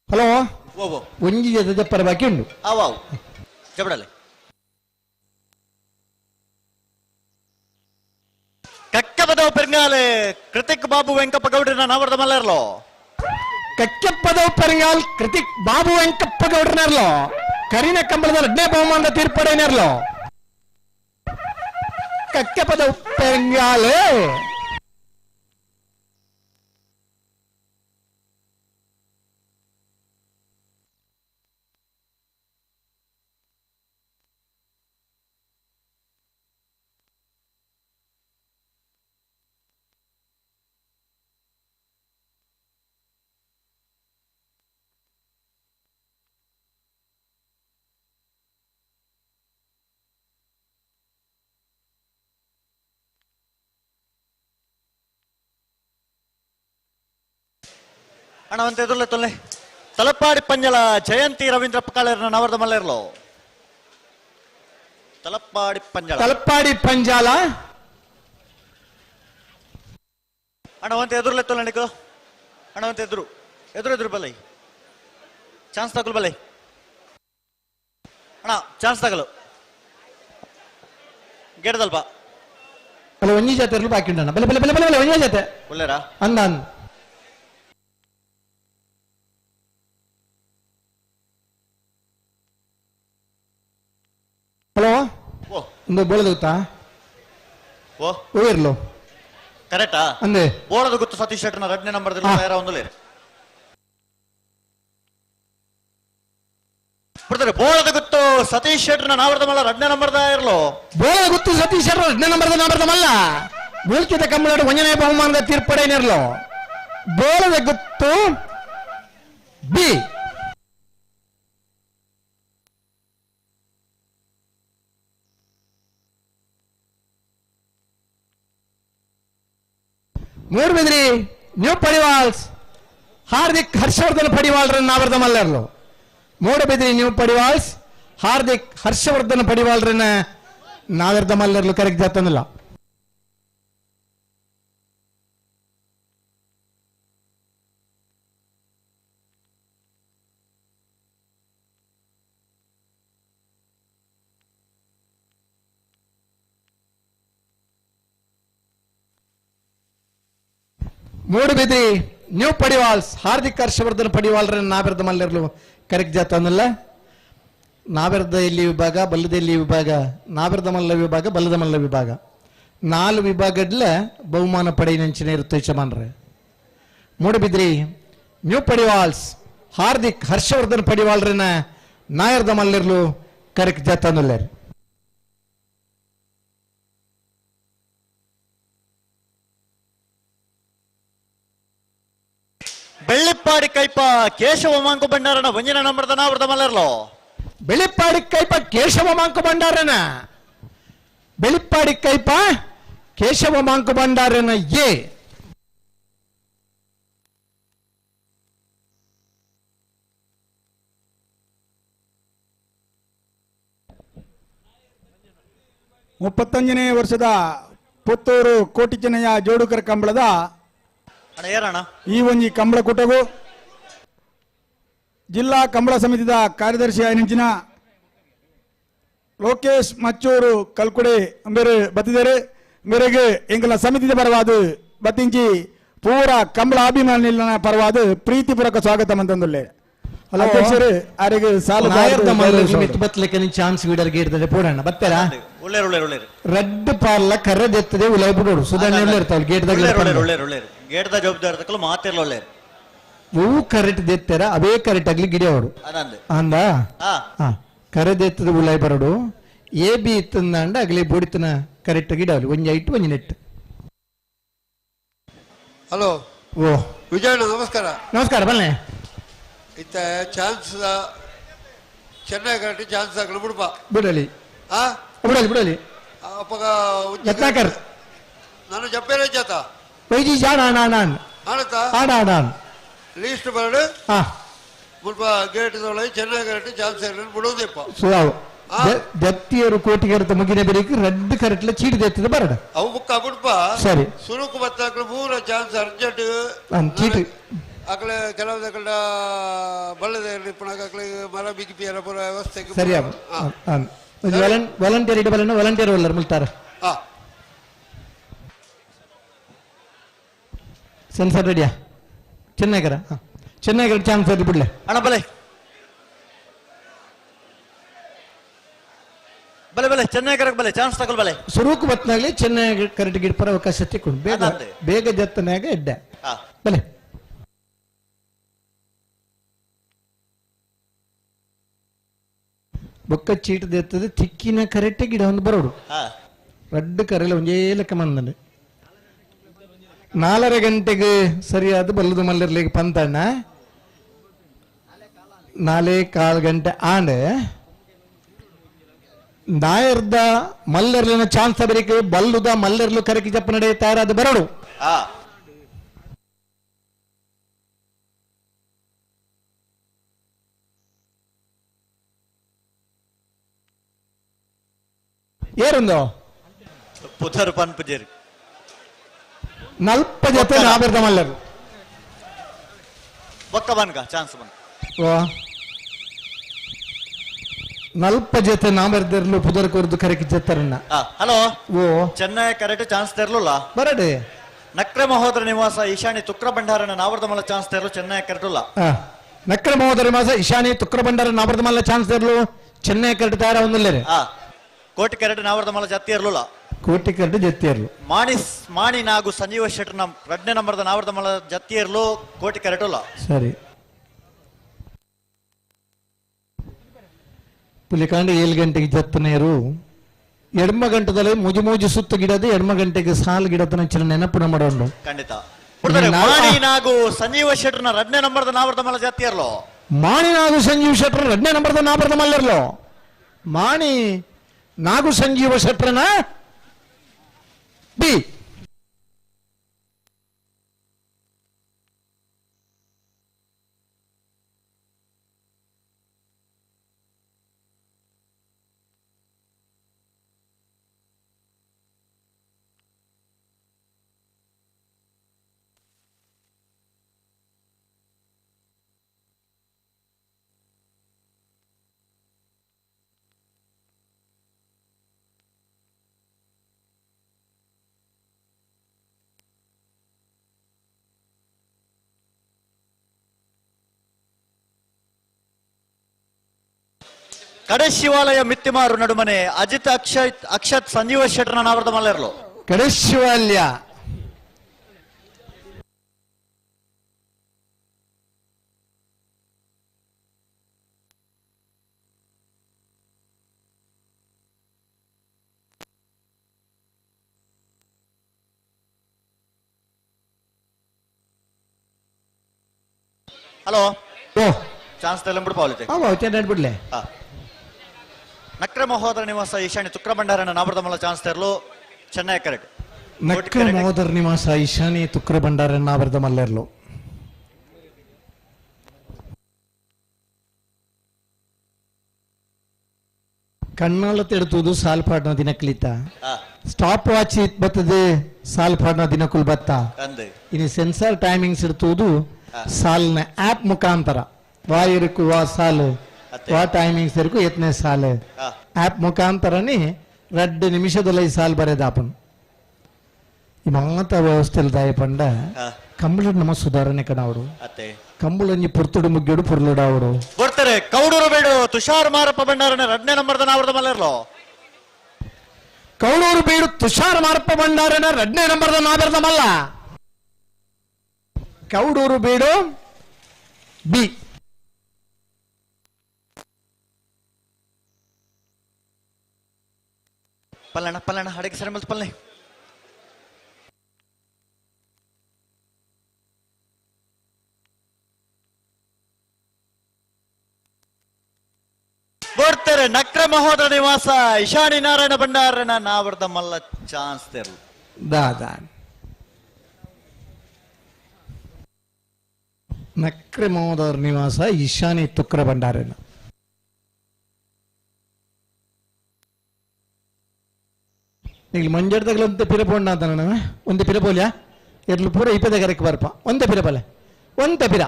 ಹಲೋ ಒಂಜಿ ಜೊತೆ ಜಪ್ಪರ ಬಾಕಿ ಉಂಡು ಅವಾವು ಜಬಡಲೆ ಕಕ್ಕಬದ ಪೆರ್ಗಾಲೆ ಕೃತಿಕ್ ಬಾಬು ವೆಂಕಪ್ಪ ಗೌಡ್ರನ ನಾವರ್ದ ಮಲ್ಲರ್ಲೋ ಕಕ್ಕೆಪ್ಪದ ಪೆರಂಗಾಲ್ ಕೃತಿಕ್ ಬಾಬು ವೆಂಕಪ್ಪ ಗೌಡ್ರನರ್ಲೋ ಕರಿನ ಕಂಬಳದ ಎರಡನೇ ಬಹುಮಾನದ ತೀರ್ಪಡೆನರ್ಲೋ ಕಕ್ಕೆಪ್ಪದ ಪೆರಂಗಾಲೆ ಅಣ್ಣ ಒಂತ ಎದುರ್ಲೆ ತೊಲ್ಲೆ ತಲಪ್ಪಾಡಿ ಪಂಜಲ ಜಯಂತಿ ರವೀಂದ್ರ ಪಕಾಳರ್ನ ನಾವರ್ದ ಮಲ್ಲರ್ಲೋ ತಲಪ್ಪಾಡಿ ಪಂಜಾಲ ಅಣ್ಣ ಒಂತ ಎದುರ್ಲೆ ತೊಲ್ಲೆ ನಿಕೋ ಅಣ್ಣ ಒಂತ ಎದುರು ಬಲೈ ಚಾನ್ಸ್ ತಗಲು ಬಲೈ ಅಣ್ಣ ಚಾನ್ಸ್ ತಗಲು ಗೆಡದಲ್ಪ ಅಲ್ಲ ಒಂಜಿ ಜಾತೆ ಬಾಕಿ ಉಂಟಣ್ಣ ಬಲೆ ಬಲೆ ಬಲೆ ಬಲೆ ಒಂಜಿ ಜಾತೆ ಒಳ್ಳೆರಾ ಅಂದ ಹಲೋ ಒಂದು ಬೋಳದ ಗೊತ್ತಾ ಓ ಇರ್ಲು ಕರೆಕ್ಟಾ ಅಂದೆ ಬೋಳದ ಗುತ್ತು ಸತೀಶ್ ಶೆಟ್ಟರ್ನ 2ನೇ ನಂಬರ್ದಲ್ಲಿ ತಯಾರ ಒಂದಲೇರು ಬಿಡ್ತಾರೆ. ಬೋಳದ ಗುತ್ತು ಸತೀಶ್ ಶೆಟ್ಟರ್ನ ನಾವರ್ದ ಮಲ್ಲ 2ನೇ ನಂಬರ್ದ ಇರಲು ಬೋಳದ ಗುತ್ತು ಸತೀಶ್ ಶೆಟ್ಟರ್ 2ನೇ ನಂಬರ್ದ ಮಲ್ಲ ಉಳ್ಕಿದ ಕಂಬಳಾಡು 1ನೇ ಬಹುಮಾನದ ತೀರ್ಪಡೇನಿರಲು ಬೋಳದ ಗುತ್ತು ಬಿ. ಮೂಡ್ಬಿದ್ರಿ ನ್ಯೂ ಪಡಿವಾಲ್ಸ್ ಹಾರ್ದಿಕ್ ಹರ್ಷವರ್ಧನ್ ಪಡಿವಾಲ್ರನ್ನ ನಾವರ್ದ ಮಲ್ಲರ್ಲು ಮೂಡಬಿದ್ರಿ ನ್ಯೂ ಪಡಿವಾಲ್ಸ್ ಹಾರ್ದಿಕ್ ಹರ್ಷವರ್ಧನ್ ಪಡಿವಾಲ್ರನ್ನ ನಾವರ್ದ ಮಲ್ಲರ್ಲು ಕರೆಕ್ಟ್ ಜಾತಂದಿಲ್ಲ. ಮೂಡಬಿದ್ರಿ ನ್ಯೂ ಪಡಿವಾಲ್ಸ್ ಹಾರ್ದಿಕ್ ಹರ್ಷವರ್ಧನ್ ಪಡಿವಾಲ್ರನ್ನ ನಾವೆರ್ದ ಮಲ್ಲರ್ಲು ಕರೆಕ್ಟ್ ಜಾತಂದಿಲ್ಲ. ನಾವೆರ್ದ ಇಲ್ಲಿ ವಿಭಾಗ ಬಲ್ಲದ ಇಲ್ಲಿ ವಿಭಾಗ ನಾವೆರ್ದ ಮಲ್ಲ ವಿಭಾಗ ಬಲ್ಲದ ಮಲ್ಲ ವಿಭಾಗ 4 ವಿಭಾಗಡ್ಲ ಬಹುಮಾನ ಪಡೆಯಿನಂಚಿನ ಇರುತ್ತೆ ಯಜಮಾನ್ರೆ. ಮೂಡಬಿದ್ರಿ ನ್ಯೂ ಪಡಿವಾಲ್ಸ್ ಹಾರ್ದಿಕ್ ಹರ್ಷವರ್ಧನ್ ಪಡಿವಾಲ್ರನ್ನ ನಾಯರ್ದ ಮಲ್ಲಿರ್ಲು ಕರೆಕ್ಟ್ ಜಾತಂದಿಲ್ಲ. ಬೆಳ್ಳಿಪ್ಪಾಡಿ ಕೈಪ ಕೇಶವ ಮಾಂಕು ಭಂಡಾರನ 1ನೇ ನಂಬರ್ದ ನಾವರ್ದ ಮಲ್ಲರ್ಲು ಬೆಳಿಪ್ಪಾಡಿ ಕೈಪ ಕೇಶವ ಮಾಂಕು ಭಂಡಾರನ ಬೆಳಿಪ್ಪಾಡಿ ಕೈಪ ಕೇಶವ ಮಾಂಕು ಭಂಡಾರನ ಎ. ಮುಪ್ಪತ್ತೊಂದನೇ ವರ್ಷದ ಪುತ್ತೂರು ಕೋಟಿ ಚೆನ್ನಯ್ಯ ಜೋಡುಕರ ಕಂಬಳದ ಈ ಒಂಜಿ ಕಂಬಳ ಕೂಟವು ಜಿಲ್ಲಾ ಕಂಬಳ ಸಮಿತಿದ ಕಾರ್ಯದರ್ಶಿ ಆಯ್ನಂಚಿನ ಲೋಕೇಶ್ ಮಚ್ಚೂರು ಕಲ್ಕುಡೆ ಬೇರೆ ಬತ್ತಿದ್ದಾರೆ ಮೇರೆಗೆ ಎಂಕಲ ಸಮಿತಿದ ಪರವಾದ ಬತ್ತಿಂಚಿ ಪೂರ ಕಂಬಳ ಅಭಿಮಾನ ನಿಲ್ದಾಣ ಪರವಾದ ಪ್ರೀತಿಪೂರ್ವಕ ಸ್ವಾಗತ ಅಂತಂದುಲ್ಲೆ ಅಧ್ಯಕ್ಷರು ಅವರಿಗೆ ಸಾಲ ಚಾನ್ಸ್ ವಿಡರ್ ಗೇಡ್ತಾರೆ ಪೂರಣ್ಣ ಬರ್ತಾರಾ ರೆಡ್ ಪಾರ್ಲ ಕರ್ರದೆತ್ತದೆ ಉಲೈ ಬಿಡೋಡು ಸುಧಾರಣೆ ಇರ್ತಾವ ಗೇಟ್ದ ಜವಾಬ್ದಾರಿ ಮಾತಿರ್ಲ ಇವು ಕರೆಕ್ಟ್ ದೆತ್ತಾರ ಅವೇ ಕರೆಕ್ಟ್ ಆಗ್ಲಿ ಗಿಡಿಯೋಡು ಅಂದ ಕರೆದೆತ್ತದ ಉಲೈ ಬರೋಡು ಎ ಬಿ ಇತ್ತಂದ ಅಗಲಿ ಬೋಡಿತನ ಕರೆಕ್ಟ್ ಗಿಡವಲ್ಲಿ ಒಂಜಿ ಐಟು ಒಂಜಿ ನೆಟ್. ಹಲೋ ಓ ವಿಜಯಣ್ಣ ನಮಸ್ಕಾರ. ನಮಸ್ಕಾರ ಬನ್ನಿ. ಇತ್ತ ಚಾನ್ಸ್ ಚೆನ್ನೈ ಕರೆಕ್ಟ್ ಚಾನ್ಸ್ ಆಗಲು ಬಿಡ್ಬಾ ಬಿಡಲಿ ಬಿಡಲಿ ಬಿಡಲಿ ಅಪ್ಪಗ ಯತ್ನಾಕರ್ ನಾನು ಜಪ್ಪೇರೆ ಜಾತ ವೈಜಿ ಜಾಣ ನಾನ್ ಆಡತಾ ಆಡಾಡಾನ್ ಲೀಸ್ಟ್ ಬರಡು ಮುಲ್ಪ ಗೇಟ್ ಚೆನ್ನೈ ಕರೆಕ್ಟ್ ಚಾನ್ಸ್ ಬಿಡೋದಿಪ್ಪ ಸುಧಾವು ದತ್ತಿಯರು ಕೋಟಿಗರ್ತ ಮುಗಿನ ಬೆಳಿಗ್ಗೆ ರೆಡ್ ಕರೆಕ್ಟ್ಲ ಚೀಟಿ ದೆತ್ತದ ಬರಡ ಅವು ಬುಕ್ಕ ಬಿಡ್ಪ ಸರಿ ಸುರುಕು ಬತ್ತಾಕ್ಲು 3 ಚಾನ್ಸ್ ಅರ್ಜೆಂಟ್ ಚೀಟಿ ಅಕಲೆ ಕೆಲವದಕ್ಕಳ ಬಳ್ಳದ ಪುಣಕಲೆ ಮರ ಬಿಗಿಪಿಯರ ಪುರ ವ್ಯವಸ್ಥೆಗೆ ಸರಿ ವಾಲಂಟಿಯರ್ ಇಡಬಲ್ಲ ವಾಲಂಟಿಯರ್ ಒಲ್ಲರು ಮುಲ್ತಾರ ಸೆನ್ಸರ್ ರೆಡಿಯಾ ಚೆನ್ನೈಗರ ಚೆನ್ನೈಗರ ಚಾನ್ಸ್ ರೆಡಿ ಬಿಡ್ಲೆ ಅಣ್ಣ ಬಲೆ ಬಲೆ ಬಲೆ ಚೆನ್ನೈಗರ ಬಲೆ ಚಾನ್ಸ್ ತಗೊಳ್ ಬಲೆ ಸುರುಕು ಬತ್ನಾಗ್ಲಿ ಚೆನ್ನೈ ಕರೆಕ್ಟ್ ಗಿಡ ಪರ ಅವಕಾಶ ತಿಕ್ಕೊಂಡು ಬೇಗ ಬೇಗ ಜತ್ತನಾಗ ಎಡ್ಡೆ ಬಲೆ ಬೊಕ್ಕ ಚೀಟ್ ದೇತ್ತದೆ ತಿಕ್ಕಿನ ಕರೆಕ್ಟ್ ಗಿಡ ಒಂದು ಬರೋಡು ರೆಡ್ ಕರೆಲ್ಲ ಒಂದೇ ಲೆಕ್ಕ ಮಂದನೆ 4:30 ಗಂಟೆಗೆ ಸರಿಯಾದ ಬಲ್ಲದು ಮಲ್ಲರ್ಲಿಗೆ ಪಂತಣ್ಣ 4:15 ಗಂಟೆ ಆಂಡೆ ನಾಯರ್ದ ಮಲ್ಲರ್ಲಿನ ಚಾನ್ಸ್ ಬರೀಕೆ ಬಲ್ಲುದ ಮಲ್ಲರ್ಲು ಕರೆಕಿ ಜಪ್ಪ ನಡೆ ತಯಾರಾದ ಬರೋಡು ಏರುಂದೋ ಪುಥರ್ ಪನ್ಪಜೇರಿ 40 ಜೊತೆ ನಾಬರ್ದ ಮಲ್ಲರು ಬೊಕ್ಕ ಬನ್ಗ ಚಾನ್ಸ್ ಬನ್ 40 ಜೊತೆ ನಾಬರ್ದರ್ಲು ಪುದರ್ ಕೊರ್ದು ಕರೆಕಿ ಜತ್ತರನ್ನ ಹಲೋ ಓ ಚೆನ್ನೈ ಕರೆಕ್ಟ್ ಚಾನ್ಸ್ ತೆರಲಲ್ಲ ಬರಡೆ ನಕ್ರೆ ಮಹೋದರ ನಿವಾಸ ಈಶಾನಿ ತುಕ್ರ ಭಂಡಾರನ ನಾವರ್ದ ಮಲ್ಲ ಚಾನ್ಸ್ ತೆರಲು ಚೆನ್ನೈ ಕರೆಕ್ಟಲ್ಲ ನಕ್ರೆ ಮಹೋದರ ನಿವಾಸ ಈಶಾನಿ ತುಕ್ರ ಭಂಡಾರ ನಾವರ್ದ ಮಲ್ಲ ಚಾನ್ಸ್ ತೆರಲು ಚೆನ್ನೈ ಕರೆಕ್ಟ್ ತಯಾರ ಒಂದಲ್ಲೇ ಕೋಟಿ ಕರೆಕ್ಟ್ ನಾವರ್ದ ಮಲ್ಲ ಜಾತಿ ಇರಲಿಲ್ಲ ಕೋಟಿಕರಡು ಜತ್ತಿಯರ್ಲು ಮಾಣಿ ನಾಗು ಸಂಜೀವ ಶೆಟ್ಟರ್ನ 2ನೇ ನಂಬರ್ದ ನಾವರ್ದ ಮಲ್ಲ ಜತ್ತಿಯರ್ಲು ಕೋಟಿ ಕರೆಟೋಲ ಸರಿ ಪುಲಿಕಾಂಡ 7 ಗಂಟೆಗೆ ಜತ್ತನೇರು ಎಡಮ ಗಂಟದಲ್ಲಿ ಮುಜು ಸುತ್ತ ಗಿಡದ ಎಡಮ ಗಂಟೆಗೆ ಸಾಲು ಗಿಡದ ನಂಚಿನ ನೆನಪು ಮಾಡೋಣ ಖಂಡಿತ ಮಾಣಿ ನಾಗು ಸಂಜೀವ ಶೆಟ್ಟರ್ನ 2ನೇ ನಂಬರ್ದ ನಾವರ್ದ ಮಲ್ಲ ಜತ್ತಿಯರ್ಲು ಮಾಣಿ ನಾಗು ಸಂಜೀವ ಶೆಟ್ಟರ್ 2ನೇ ನಂಬರ್ದ ನಾವರ್ದ ಮಲ್ಲರ್ಲು ಮಾಣಿ ನಾಗು ಸಂಜೀವ ಶೆಟ್ಟರ್ನ ಬಿ ಕಡೆ ಶಿವಾಲಯ ಮಿತ್ತಿಮಾರು ನಡುಮನೆ ಅಜಿತ್ ಅಕ್ಷತ್ ಸಂಜೀವ ಶೆಟ್ಟರ್ನ ನಾವರ್ದ ಮಲ್ಲರ್ಲು ಕಡೆ ಶಿವಾಲಯ ಹಲೋ ಚಾನ್ಸ್ ತೆಲಂಬಿಡ್ ಪಾವಲಿತೆ ಬಿಡ್ಲೆ ನಕ್ರ ಮಹೋದರ ನಿವಾಸ ಈಶಾನ್ಯ ತುಕ್ರ ಭಂಡಾರನ ನಾವರ್ದ ಮಲ್ಲ ಚಾನ್ಸ್ ತೆರಲು ಚೆನ್ನೈ ಕರೆಕ್ಟ್ ನಕ್ರ ಮಹೋದರ ನಿವಾಸ ಈಶಾನ್ಯ ತುಕ್ರ ಭಂಡಾರ ನಾವರ್ದ ಮಲ್ಲರ್ಲು ಕಣ್ಣಾಳತ್ ಎಡ್ತುವುದು ಸಾಲ್ ಪಾಡ್ನ ದಿನಕ್ಲಿತ ಸ್ಟಾಪ್ ವಾಚ್ ಬರ್ತದೆ ಸಾಲ್ ಪಾಡ್ನ ದಿನಕ್ಕುಲ್ ಬತ್ತ ಇನ್ನು ಸೆನ್ಸಾರ್ ಟೈಮಿಂಗ್ಸ್ ಇಡ್ತುವುದು ಸಾಲ್ನ ಆಪ್ ಮುಖಾಂತರ ವಾ ಇರುಕು ವಾ ಸಾಲು ವಾ ಟೈಮಿಂಗ್ಸ್ ಇರುಕು ಎತ್ನೇ ಸಾಲು ಆಪ್ ಮುಖಾಂತರನೇ 2 ನಿಮಿಷದಲ್ಲಿ ಈ ಸಾಲ್ ಬರೆದಾಪನ್ ಈ ಮಾತ ವ್ಯವಸ್ಥೆಯಲ್ಲಿ ದಾಯ ಪಂಡ ಕಂಬಳ ನಮ್ಮ ಸುಧಾರಣೆ ಕಣಾವಡು ಕಂಬಳಂಜಿ ಪುರ್ತುಡು ಮುಗ್ಗಿಡು ಪುರ್ಲುಡಾವಡು ಬರ್ತಾರೆ ಕೌಡೂರು ಬೇಡು ತುಷಾರ್ ಮಾರಪ್ಪ ಭಂಡಾರನ 2ನೇ ನಂಬರ್ದ ನಾವರ್ದ ಮಲ್ಲರ್ಲು ಕೌಡೂರು ಬೇಡು ತುಷಾರ್ ಮಾರಪ್ಪ ಭಂಡಾರನ 2ನೇ ನಂಬರ್ದ ನಾವರ್ದ ಮಲ್ಲ ಕೌಡೂರು ಬೇಡು ಬಿ ಪಲ್ಲಣ ಹಡಗೆ ಸರಿ ಮಲ್ತು ಪಲ್ಲೆ ಬರ್ತಾರೆ ನಕ್ರ ಮಹೋದರ ನಿವಾಸ ಈಶಾನಿ ನಾರಾಯಣ ಭಂಡಾರನ ನಾವರ್ದ ಮಲ್ಲ ಚಾನ್ಸ್ ತೆರಲು ದಾದಾ ನಕ್ರ ಮಹೋದರ ನಿವಾಸ ಈಶಾನಿ ತುಕ್ರ ಭಂಡಾರನ ಈಗ ಮಂಜಡ್ದಾಗಲ ಒಂದೇ ಪಿರಪೊಂಡ ಅಂತ ನಾನು ಒಂದೇ ಪಿರಪೋಲ್ಯಾ ಎರ್ಲು ಪೂರ ಇಪ್ಪದಗರಕ್ಕೆ ಬರ್ಪ ಒಂದೇ ಪಿರಪಲೆ ಒಂದೇ ಪಿರ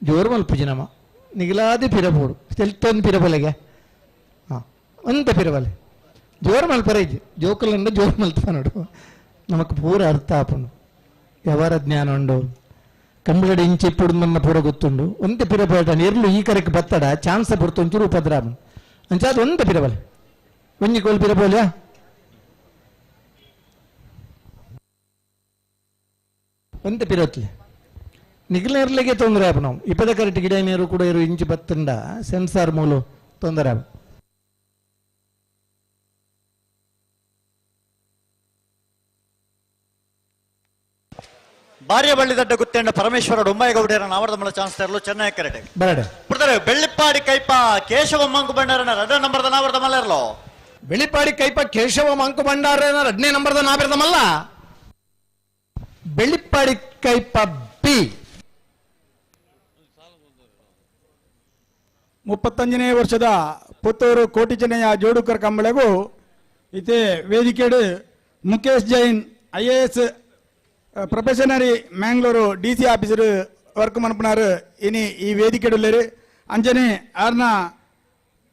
ಜೋರು ಮಲ್ಪುಜಿನಮ್ಮ ನಿಗಲಾದಿ ಪಿರಪೋಡು ತೆಲ್ತೊಂದು ಪಿರಪಲೆಗೆ ಹಾಂ ಒಂದೇ ಪಿರಪಲೆ ಜೋರು ಮಲ್ಪರ ಇಜ್ಜಿ ಜೋಕಲ್ಲಂಡ ಜೋರು ಮಲ್ತ ನೋಡು ನಮಕ್ ಪೂರ ಅರ್ಥ ಆಪುಂಡು ವ್ಯವಹಾರ ಜ್ಞಾನ ಉಂಡು ಕಂಬಳಡಿ ಇಂಚಿ ಪುಡು ನನ್ನ ಪೂರ ಗೊತ್ತುಂಡು ಒಂದೇ ಪಿರಪೇಟ ಎರ್ಲು ಈ ಕರೆಕ್ಕೆ ಬತ್ತಡ ಚಾನ್ಸ್ ಪುಡ್ತು ಒಂಚೂರು ಉಪದ್ರಾಮ ಅಂಚಾದ ಒಂದೇ ಪಿರಪಲೆ ಒಂಜಿ ಕೋಲ್ ಪಿರಪೋಲ್ಯಾ ಒಂದೇ ಪಿರತ್ಲೆ ನಿಖಿಲೇರ್ಲೆಗೆ ತೊಂದರೆ ಆಪ ನಾವು ಇಪ್ಪದ ಕರೆಕ್ಟ್ ಗಿಡ ನೀರು ಕೂಡ ಇರು ಇಂಚು ಬತ್ತಂಡ ಸೆನ್ಸಾರ್ ಮೂಲು ತೊಂದರೆ ಆಪ ಬಾರ್ಯ ಬಳ್ಳಿದಡ್ಡ ಗುತ್ತೇಂಡ ಪರಮೇಶ್ವರ ಡೊಂಬಾಯಿಗೌಡರ ನಾವರ್ದ ಮಲ್ಲ ಚಾನ್ಸ್ ತೆರಲು ಚೆನ್ನೈ ಕರೆಕ್ಟ್ ಬರಡೆ ಬಿಡ್ತಾರೆ ಬೆಳ್ಳಿಪ್ಪಾಡಿ ಕೈಪ ಕೇಶವ ಮಂಕು ಭಂಡಾರನ 2ನೇ ನಂಬರ್ದ ನಾವರ್ದ ಮಲ್ಲರ್ಲು ಬೆಳ್ಳಿಪ್ಪಾಡಿ ಕೈಪ ಕೇಶವ ಮಂಕು ಭಂಡಾರನ 2ನೇ ನಂಬರ್ದ ನಾವರ್ದ ಮಲ್ಲ ಬೆಳ್ಳಿಪ್ಪಾಡಿ ಕೈಪ ಬಿ 35ನೇ ವರ್ಷದ ಪುತ್ತೂರು ಕೋಟಿ ಚೆನ್ನಯ್ಯ ಜೋಡುಕರ್ ಕಂಬಳಗೂ ಇತೆ ವೇದಿಕೆಡು Mukesh Jain IAS probationary Mangalore DC officer work ಮನ್ಪನಾರು ಇನಿ ಈ ವೇದಿಕೆಡುಲ್ಲೇರು ಅಂಜನೆ ಆರ್ನ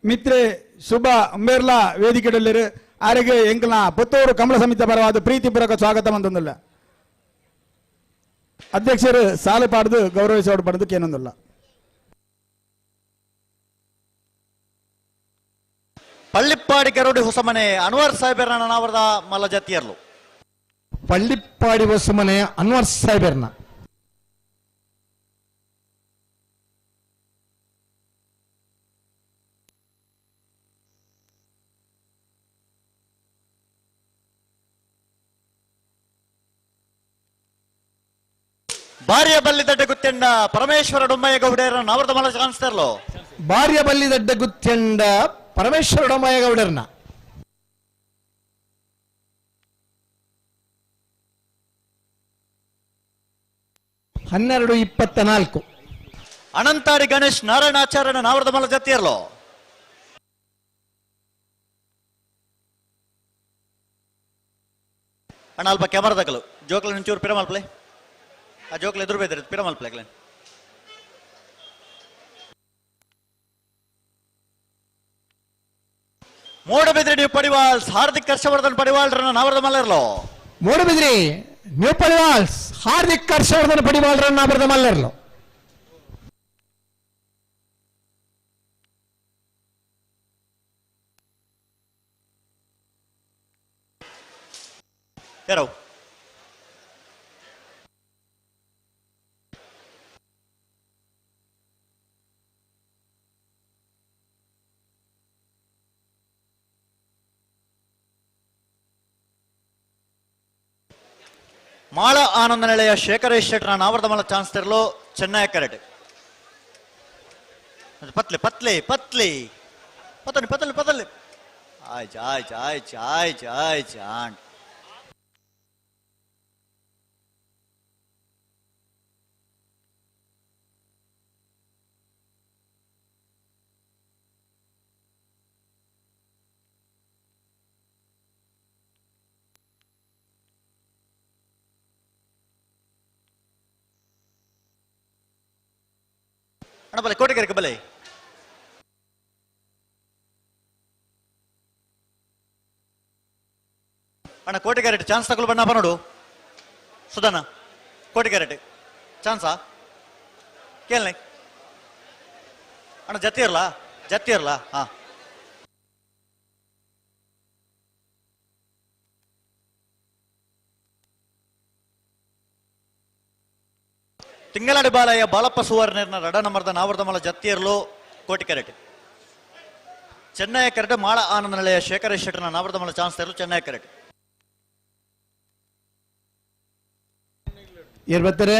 ಮಿತ್ರೆ ಶುಭ ಅಂಬೇರ್ಲಾ ವೇದಿಕೆಡುಲ್ಲೇರು ಆರಿಗೆ ಎಂಕಲ್ನ ಪುತ್ತೂರು ಕಂಬಳ ಸಮಿತಿ ಪರವಾದ ಪ್ರೀತಿಪೂರ್ವಕ ಸ್ವಾಗತ ಮಂತೊಂದುಲ್ಲ ಅಧ್ಯಕ್ಷರು ಸಾಲು ಪಾಡ್ದು ಗೌರವಿಸೋಡು ಪಡೆದು ಕೇನೊಂದುಲ್ಲ ಪಳ್ಳಿಪ್ಪಾಡಿ ಗರುಡಿ ಹೊಸಮನೆ ಅನ್ವರ್ ಸಾಹೇಬರ ನಾವರದ ಮಲ್ಲ ಜತಿಯರ್ಲು ಪಳ್ಳಿಪ್ಪಾಡಿ ಹೊಸಮನೆ ಅನ್ವರ್ ಸಾಹೇಬರ್ನ ಬಾರಿಯ ಬಲ್ಲಿದಡ್ಡ ಗುತ್ತೆಂಡ ಪರಮೇಶ್ವರ ಡೊಮ್ಮಯ್ಯ ಗೌಡರ ನಾವರದ ಮಲ್ಲ ಕಾಣಿಸ್ತಾರಲ್ಲೋ ಬಾರಿಯ ಬಲ್ಲಿದಡ್ಡ ಗುತ್ತೆಂಡ ಪರಮೇಶ್ವರ ಡೊಮ್ಮಯ್ಯ ಗೌಡರ್ನ 12:24 ಅನಂತಾಡಿ ಗಣೇಶ್ ನಾರಾಯಣಾಚಾರ್ಯನ ನಾವರದ ಮಲ್ಲ ಜತಿಯರ್ಲೋ ಅಣ್ಣ ಅಲ್ಪ ಕ್ಯಾಮರಾದಾಗಲು ಜೋಕ್ಲ ನಿಂಚೂರು ಪಿರಮಲ್ಪ್ಲೆ ಆ ಜೋಕ್ಲ ಎದುರು ಬೇದ್ರೆ ಪಿರಮಲ್ಪ್ಲೆ ಮೂಡಬಿದ್ರಿ ನೀವು ಪಡಿವಾಲ್ಸ್ ಹಾರ್ದಿಕ್ ಹರ್ಷವರ್ಧನ್ ಪಡಿವಾಲ್ರನ್ನ ನಾವರದ ಮಲ್ಲರ್ಲೋ ಮೂಡಬಿದ್ರಿ ನ್ಯೂ ಪಡಿವಾಲ್ಸ್ ಹಾರ್ದಿಕ್ ಹರ್ಷವರ್ಧನ್ ಪಡಿವಾಲ್ರನ್ನ ನಾವರದ ಮಲ್ಲರ್ಲೋ ಯಾರೋ ಮಾಳ ಆನಂದ ನೆಲೆಯ ಶೇಖರೇಶ್ ಶೆಟ್ರ ನಾವರದ ಮಲ್ಲ ಚಾನ್ಸ್ ತೆರಲು ಚೆನ್ನೈ ಕರೆಕ್ಟ್ ಪತ್ಲೆ ಪತ್ಲೆ ಪತ್ಲೆ ಪತ್ತಲಿ ಪತ್ತಲಿ ಪತ್ತಲಿ ಆಯ್ ಜಾಯ್ ಜಾಯ್ ಜಾಯ್ ಜಾಯ್ ಜಾಂಡ್ ಅಣ್ಣ ಬಲೆ ಕೋಟೆಗೆರೆಗೆ ಬಲೆ ಅಣ್ಣ ಕೋಟೆಗೆರೆಟ್ ಚಾನ್ಸ್ ತಗೊಳ್ಳು ಬಣ್ಣ ನೋಡು ಸುಧಾನ ಕೋಟೆಗೆರೆಟ್ ಚಾನ್ಸಾ ಕೇಳನೆ ಅಣ್ಣ ಜತಿ ಇರಲ್ಲ ಹಾ ತಿಂಗಳಾಡಿ ಬಾಲಯ್ಯ ಬಾಲಪ್ಪ ಸುವರ್ಣರ್ನ ರಡ ನಮರ್ದ ನಾವರ್ದ ಮಲ ಜತ್ತಿಯರ್ಲು ಕೋಟಿ ಕೆರೆಟ್ ಚೆನ್ನೈ ಕೆರೆಟ್ ಮಾಳ ಆನಂದ ನೆಲೆಯ ಶೇಖರೇಶ್ ಶೆಟ್ಟರ್ನ ನಾವರ್ದ ಮಲ ಚಾನ್ಸ್ ತೆರಲು ಚೆನ್ನೈ ಕೆರೆಟ್ ಏರ್ ಬರ್ತಾರೆ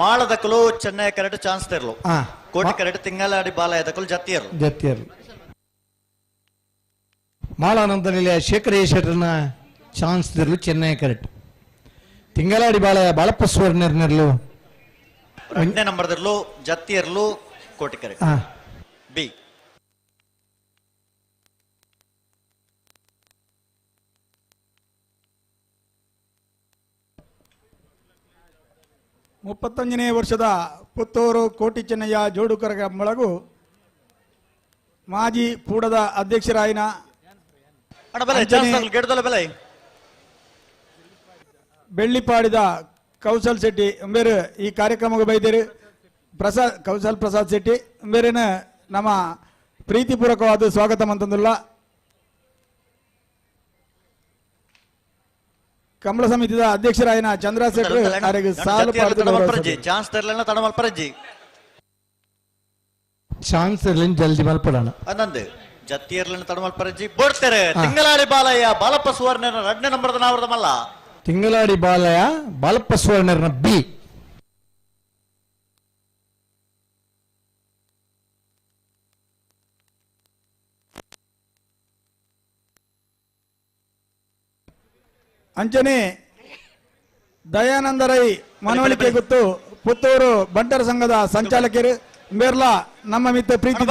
ಮಾಳದಕ್ಕಲು ಚೆನ್ನೈ ಕೆರೆಟ್ ಚಾನ್ಸ್ ತೆರಲು ಕೋಟಿ ಕೆರೆಟ್ ತಿಂಗಳಾಡಿ ಬಾಲಯ್ಯ ದಕ್ಕಲು ಜತ್ತಿಯರ್ಲು ಮಾಳ ಆನಂದ ನೆಲೆಯ ಶೇಖರೇಶ್ ಶೆಟ್ಟರ್ನ ಚಾನ್ಸ್ ತೆರಲು ಚೆನ್ನೈ ಕೆರೆಟ್ ತಿಂಗಳಾಡಿ ಬಾಲಯ್ಯ ಬಾಳಪ್ಪ ಸುವರ್ಣರ್ನರ್ಲು 2ನೇ ನಂಬರ್ದಲ್ಲೂ ಜತ್ತಿಯರ್ಲು ಕೋಟಿ ಕೆರೆಟ್ ಬಿ ಮುಪ್ಪತ್ತೊಂದನೇ ವರ್ಷದ ಪುತ್ತೂರು ಕೋಟಿ ಚೆನ್ನಯ್ಯ ಜೋಡುಕರ ಮೊಳಗು ಮಾಜಿ ಪೂಡದ ಅಧ್ಯಕ್ಷರಾಯಿನ ಬೆಳ್ಳಿಪಾಡಿದ ಕೌಶಲ್ ಶೆಟ್ಟಿ ಎಂಬೇರು ಈ ಕಾರ್ಯಕ್ರಮಕ್ಕೆ ಬೈದೇರು ಕೌಶಲ್ ಪ್ರಸಾದ್ ಶೆಟ್ಟಿ ಎಂಬೇರೇನ ನಮ್ಮ ಪ್ರೀತಿಪೂರ್ವಕವಾದ ಸ್ವಾಗತ ಮಂತಂದುಲ್ಲ ಕಮಲ ಸಮಿತಿದ ಅಧ್ಯಕ್ಷರಾಯಿನ ಚಂದ್ರ ಶೆಟ್ಟಿ ಅವರಿಗೆ ಸಾಲು ಚಾನ್ಸ್ ಜಲ್ದಿ ಮಲ್ಪಡೋಣ ಅನ್ನಂದು ಜತ್ತಿಯರ್ಲನ್ನು ತಡಮಲ್ಪರಜ್ಜಿ ಬೋಡ್ತಾರೆ ತಿಂಗಳಾಡಿ ಬಾಲಯ್ಯ ಬಾಲಪ್ಪ ಸುವರ್ಣರ 2ನೇ ನಂಬರ್ದ ನಾವರ್ದ ಮಲ್ಲ ತಿಂಗಳಾಡಿ ಬಾಲಯ್ಯ ಬಾಲಪ್ಪ ಸುವರ್ಣರ್ನ ಬಿ ಅಂಚನೆ ದಯಾನಂದ ರೈ ಮನವೊಲಿಕೆ ಗೊತ್ತು ಪುತ್ತೂರು ಬಂಟರ ಸಂಘದ ಸಂಚಾಲಕರು ಮೇರ್ಲ ನಮ್ಮ ಮಿತ್ರ ಪ್ರೀತಿ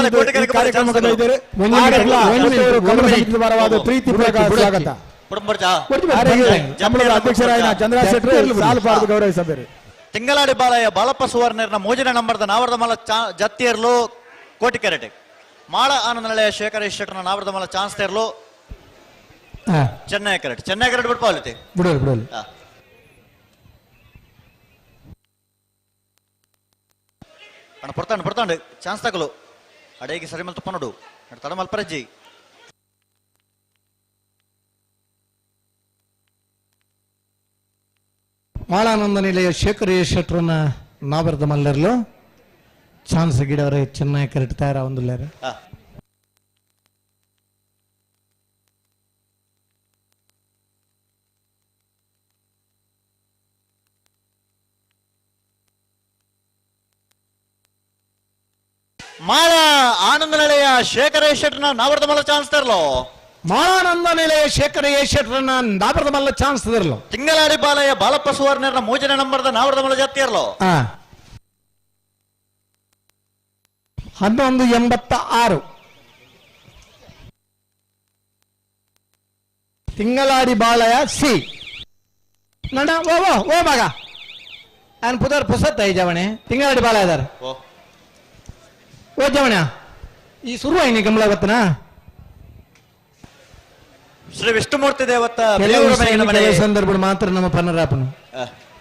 ಕಾರ್ಯಕ್ರಮಕ್ಕೆ ಸ್ವಾಗತ ಅಧ್ಯಕ್ಷರಾಯಿನ ಚಂದ್ರ ಶೆಟ್ಟಿ ಸಾಲು ಪಾರ್ದು ಗೌರವಿಸಬೇಕು ತಿಂಗಳಾಡಿ ಬಾಲಯ್ಯ ಬಾಲಪ್ಪ ಸುವರ್ಣರ್ನ 3ನೇ ನಂಬರ್ದ ನಾವರ್ದ ಮಲ್ಲ ಜತ್ತಿಯರ್ಲು ಕೋಟಿ ಕೆರೆಟ್ ಮಾಳ ಆನಂದ ನೆಲೆಯ ಶೇಖರೇಶ್ ಶೆಟ್ಟರ್ನ ನಾವರ್ದ ಮಲ್ಲ ಚಾನ್ಸ್ ತೆರಲು ಚೆನ್ನೈ ಕೆರೆಟ್ ಬಿಡ್ಪಾವಲಿತಿ ಬಿಡೋಲ್ಲ ಅಣ್ಣ ಪಡ್ತಾಂಡು ಚಾನ್ಸ್ ತಗಲು ಅಡೇಗೆ ಸರಿ ಮಲ್ ತಪ್ಪ ನೋಡು ತಡ ಮಲ್ಪರಜ್ಜಿ ಮಾಳಾನಂದ ನಿಲಯ ಶೇಖರ ಶೆಟ್ರನ್ನ ನಾವರದ ಮಲ್ಲರ್ಲು ಚಾನ್ಸ್ ಗಿಡವರೇ ಚೆನ್ನಾಗಿ ಕರೆಕ್ಟ್ ತಯಾರ ಒಂದು ಮಾಳ ಆನಂದ ನಿಲಯ ಶೇಖರ ಶೆಟ್ರನ್ನ ನಾವರದ ಮಲ್ಲ ಚಾನ್ಸ್ ತರಲೋ ಮಾಳಾನಂದ ನಿಲಯ ಶೇಖರ ಶೆಟ್ರನ್ನ ನಾವರದ ಮಲ್ಲ ಚಾನ್ಸ್ ತರಲು ತಿಂಗಳಾಡಿ ಬಾಲಯ್ಯ ಬಾಲಪ್ಪ ಸುವರ್ಣರ 3ನೇ ನಂಬರ್ದ ನಾವರದ ಮಲ್ಲ ಜಾತಿ ಇರಲೋ 1186 ತಿಂಗಳಾಡಿ ಬಾಳಯ ಸಿ ನಡ ಓ ಮಗ ನಾನು ಪುದರ್ ಪುಸತ್ತ ಈ ಜವಣೆ ತಿಂಗಳಾಡಿ ಬಾಳ ಇದಾರೆ ಓ ಜವಣ ಈ ಶುರು ಆಯ್ನಿ ಗಮಲ ಗೊತ್ತನಾ ಶ್ರೀ ವಿಷ್ಣುಮೂರ್ತಿ ದೇವತ ಸಂದರ್ಭ ಮಾತ್ರ ನಮ್ಮ ಪನ್ನರಾಪನು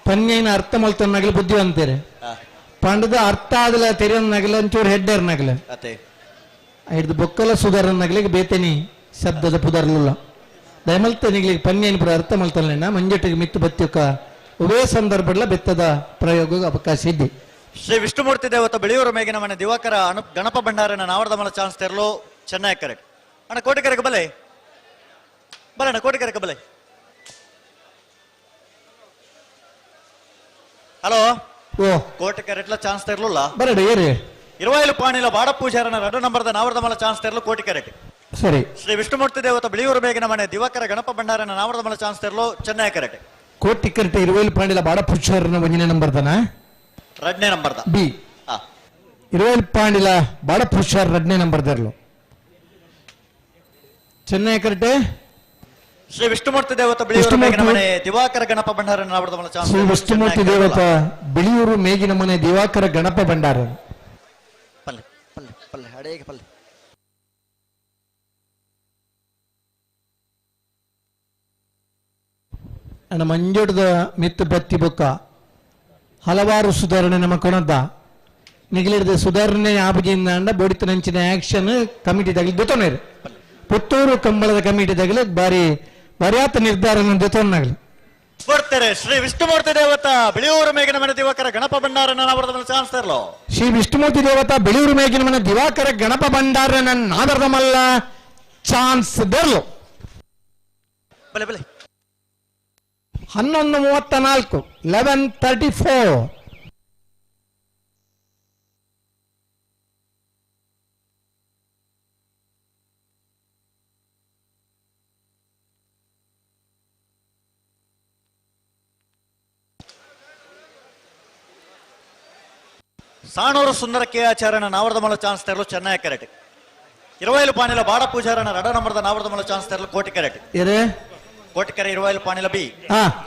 ಪನ್ಯನ ಅರ್ಥ ಮಲ್ತ ನಗಲು ಬುದ್ಧಿವಂತೇರೆ ಪಂಡದ ಅರ್ಥ ಆದಲ ತೆರೆಯ ನಗಲ ಒಂಚೂರು ಹೆಡ್ಡರ್ ನಗಲ ಹಿಡ್ದು ಬೊಕ್ಕಲ ಸುಧಾರ ನಗಲಿಗೆ ಬೇತೇನಿ ಶಬ್ದದ ಪುದರ್ಲಿಲ್ಲ ದಯಮಲ್ತ ನಿಗ್ಲಿಗೆ ಪನ್ಯನ ಪುರ ಅರ್ಥ ಮಲ್ತಲ್ಲ ಮಂಜಟ್ಟಿಗೆ ಮಿತ್ತು ಬತ್ತಿಯಕ ಉಭಯ ಸಂದರ್ಭಗಳ ಬೆತ್ತದ ಪ್ರಯೋಗ ಅವಕಾಶ ಇದೆ ಶ್ರೀ ವಿಷ್ಣುಮೂರ್ತಿ ದೇವತ ಬೆಳೆಯೂರು ಮೇಗಿನ ಮನೆ ದಿವಾಕರ ಗಣಪ ಭಂಡಾರನ ನಾವರದ ಮಲ ಚಾನ್ಸ್ ತೆರಲು ಚೆನ್ನೈ ಕರೆಕ್ಟ್ ಅಣ್ಣ ಕೋಟಿಕರೆಗೆ ಬಲೆ ಬಲಣ್ಣ ಕೋಟಿಕರೆಗೆ ಬಲೆ ಹಲೋ ಓ ಕೋಟಿಕರೆಟ್ಲ ಚಾನ್ಸ್ ತೆರಲಿಲ್ಲ ಬರಡಿ ಏರಿ 20 ಪಾಣಿಲ ಬಾಡ ಪೂಜಾರನ 2 ನಂಬರ್ದ ನಾವರದ ಮಲ ಚಾನ್ಸ್ ತೆರಲು ಕೋಟಿಕರೆಟ್ ಸರಿ ಶ್ರೀ ವಿಷ್ಣುಮೂರ್ತಿ ದೇವತ ಬೆಳೆಯೂರು ಮೇಗಿನ ಮನೆ ದಿವಾಕರ ಗಣಪ ಭಂಡಾರನ ನಾವರದ ಮಲ ಚಾನ್ಸ್ ತೆರಲು ಚೆನ್ನೈ ಕರೆಕ್ಟ್ ಕೋಟಿಕರೆಟ್ 20 ಪಾಣಿಲ ಬಾಡ ಪುರುಷರನ 1ನೇ ನಂಬರ್ದನ 2ನೇ ನಂಬರ್ದ ಬಿ 20 ಪಾಣಿಲ ಬಾಡ ಪುರುಷರ 2ನೇ ನಂಬರ್ದರ್ಲು ಚೆನ್ನೈ ಕರೆಕ್ಟ್ ಶ್ರೀ ವಿಷ್ಣುಮೂರ್ತಿ ದೇವತ ಬೆಳೆಯೂರು ಮೇಗಿನ ಮನೆ ದಿವಾಕರ ಗಣಪ ಭಂಡಾರ ನಾವರದ ಮಲ ಚಾನ್ಸ್ ಶ್ರೀ ವಿಷ್ಣುಮೂರ್ತಿ ದೇವತ ಬೆಳೆಯೂರು ಮೇಗಿನ ಮನೆ ದಿವಾಕರ ಗಣಪ ಭಂಡಾರ ಪಲ್ಲೆ ಪಲ್ಲೆ ಪಲ್ಲೆ ಅಡೇಗೆ ಪಲ್ಲೆ ಅಣ್ಣ ಮಂಜೋಟದ ಮಿತ್ತು ಬತ್ತಿ ಬೊಕ್ಕ ಹಲವಾರು ಸುಧಾರಣೆ ನಮ್ಮ ಕೊಣದ ನಿಗಲಿಡಿದ ಸುಧಾರಣೆ ಆಪಜಿಯಿಂದ ಅಂಡ ಬೊಡಿತ ನಂಚಿನ ಆಕ್ಷನ್ ಕಮಿಟಿ ತಗಲಿ ದೊತೋನೇರು ಪುತ್ತೂರು ಕಂಬಳದ ಕಮಿಟಿ ತಗಲಿ ಬಾರಿ ಬರಿಯಾತ ನಿರ್ಧಾರ ದೊತೋನಾಗಲಿ ಬರ್ತಾರೆ ಶ್ರೀ ವಿಷ್ಣುಮೂರ್ತಿ ದೇವತ ಬೆಳೆಯೂರು ಮೇಗಿನ ಮನೆ ದಿವಾಕರ ಗಣಪ ಭಂಡಾರನ ನಾವರದ ಮಲ ಚಾನ್ಸ್ ತೆರಲು ಶ್ರೀ ವಿಷ್ಣುಮೂರ್ತಿ ದೇವತ ಬೆಳೆಯೂರು ಮೇಗಿನ ಮನೆ ದಿವಾಕರ ಗಣಪ ಭಂಡಾರನ ನಾದರದ ಮಲ್ಲ ಚಾನ್ಸ್ ದೆರ್ಲು ಬಲೆ ಬಲೆ 11:34 11:34 ಸಾಣೂರು ಸುಂದರ ಕೆ ಆಚಾರ್ಯನ ನಾವರದ ಮಲ ಚಾನ್ಸ್ ತೆರಲು ಚೆನ್ನೈ ಕರೆಕ್ಟ್ 20 ಪಾಣಿಲ ಬಾಡ ಪೂಜಾರನ 2 ನಂಬರ್ದ ನಾವರದ ಮಲ ಚಾನ್ಸ್ ತೆರಲು ಕೋಟಿ ಕರೆಕ್ಟ್ ಕೋಟಿಕೆರೆ 20 ಪಾಣಿಲ ಬಿ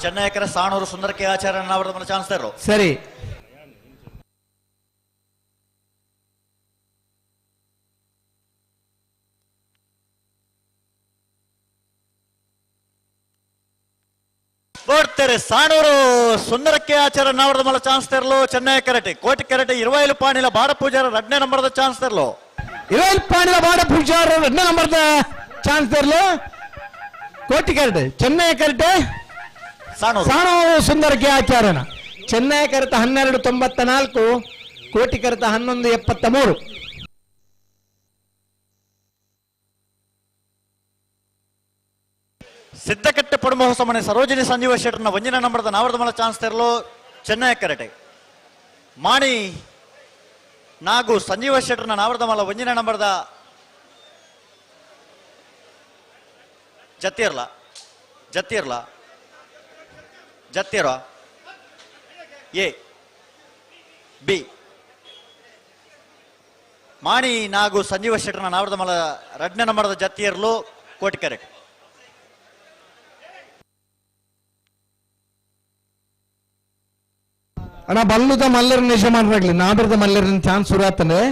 ಚೆನ್ನೈ ಕರೆ ಸಾಣೂರು ಸುಂದರ ಕೆ ಆಚಾರ್ಯನ ನಾವರದ ಮಲ ಚಾನ್ಸ್ ತೆರಲು ಸರಿ ಬರ್ತಾರೆ ಸಾಣೂರು ಸುಂದರ ಕೆ ಆಚಾರ್ಯ ನಾವರದ ಮಲ ಚಾನ್ಸ್ ತೆರಲು ಚೆನ್ನೈ ಕರೆಕ್ಟ್ ಕೋಟಿ ಕರೆಕ್ಟ್ 20 ಪಾಣಿಲ ಬಾಡ ಪೂಜಾರ 2ನೇ ನಂಬರ್ದ ಚಾನ್ಸ್ ತೆರಲು 20 ಪಾಣಿಲ ಬಾಡ ಪೂಜಾರ 2ನೇ ನಂಬರ್ದ ಚಾನ್ಸ್ ತೆರಲು ಕೋಟಿ ಕರೆಕ್ಟ್ ಚೆನ್ನೈ ಕರೆಕ್ಟ್ ಸಾಣೂರು ಸುಂದರ ಕೆ ಆಚಾರ್ಯನ ಚೆನ್ನೈ ಕರೆತ 12:94 ಕೋಟಿ ಕರೆತ 11:73 ಸಿದ್ದಕಟ್ಟೆ ಪಡುಮಹೋಸ ಮನೆ ಸರೋಜಿನಿ ಸಂಜೀವ ಶೆಟ್ಟರ್ನ 1ನೇ ನಂಬರ್ದ ನಾವರದ ಮಲ ಚಾನ್ಸ್ ತೆರಲು ಚೆನ್ನೈ ಕರೆಟೆ ಮಾಣಿ ನಾಗು ಸಂಜೀವ ಶೆಟ್ಟರ್ನ ನಾವರದ ಮಲ 1ನೇ ನಂಬರ್ದ ಜತ್ತಿರ್ಲ ಎ ಬಿ ಮಾಣಿ ನಾಗು ಸಂಜೀವ ಶೆಟ್ಟರ್ನ ನಾವರದ ಮಲ 2ನೇ ನಂಬರ್ದ ಜತ್ತಿಯರ್ಲು ಕೋಟಿ ಕರೆಕ್ಟ್ ಅಣ್ಣ ಬಲ್ಲುದ ಮಲ್ಲರ ಯಜಮಾನರಾಗ್ಲಿ ನಾವರದ ಮಲ್ಲರಿನ ಚಾನ್ಸ್ ಸುರಾತಂದ್ರೆ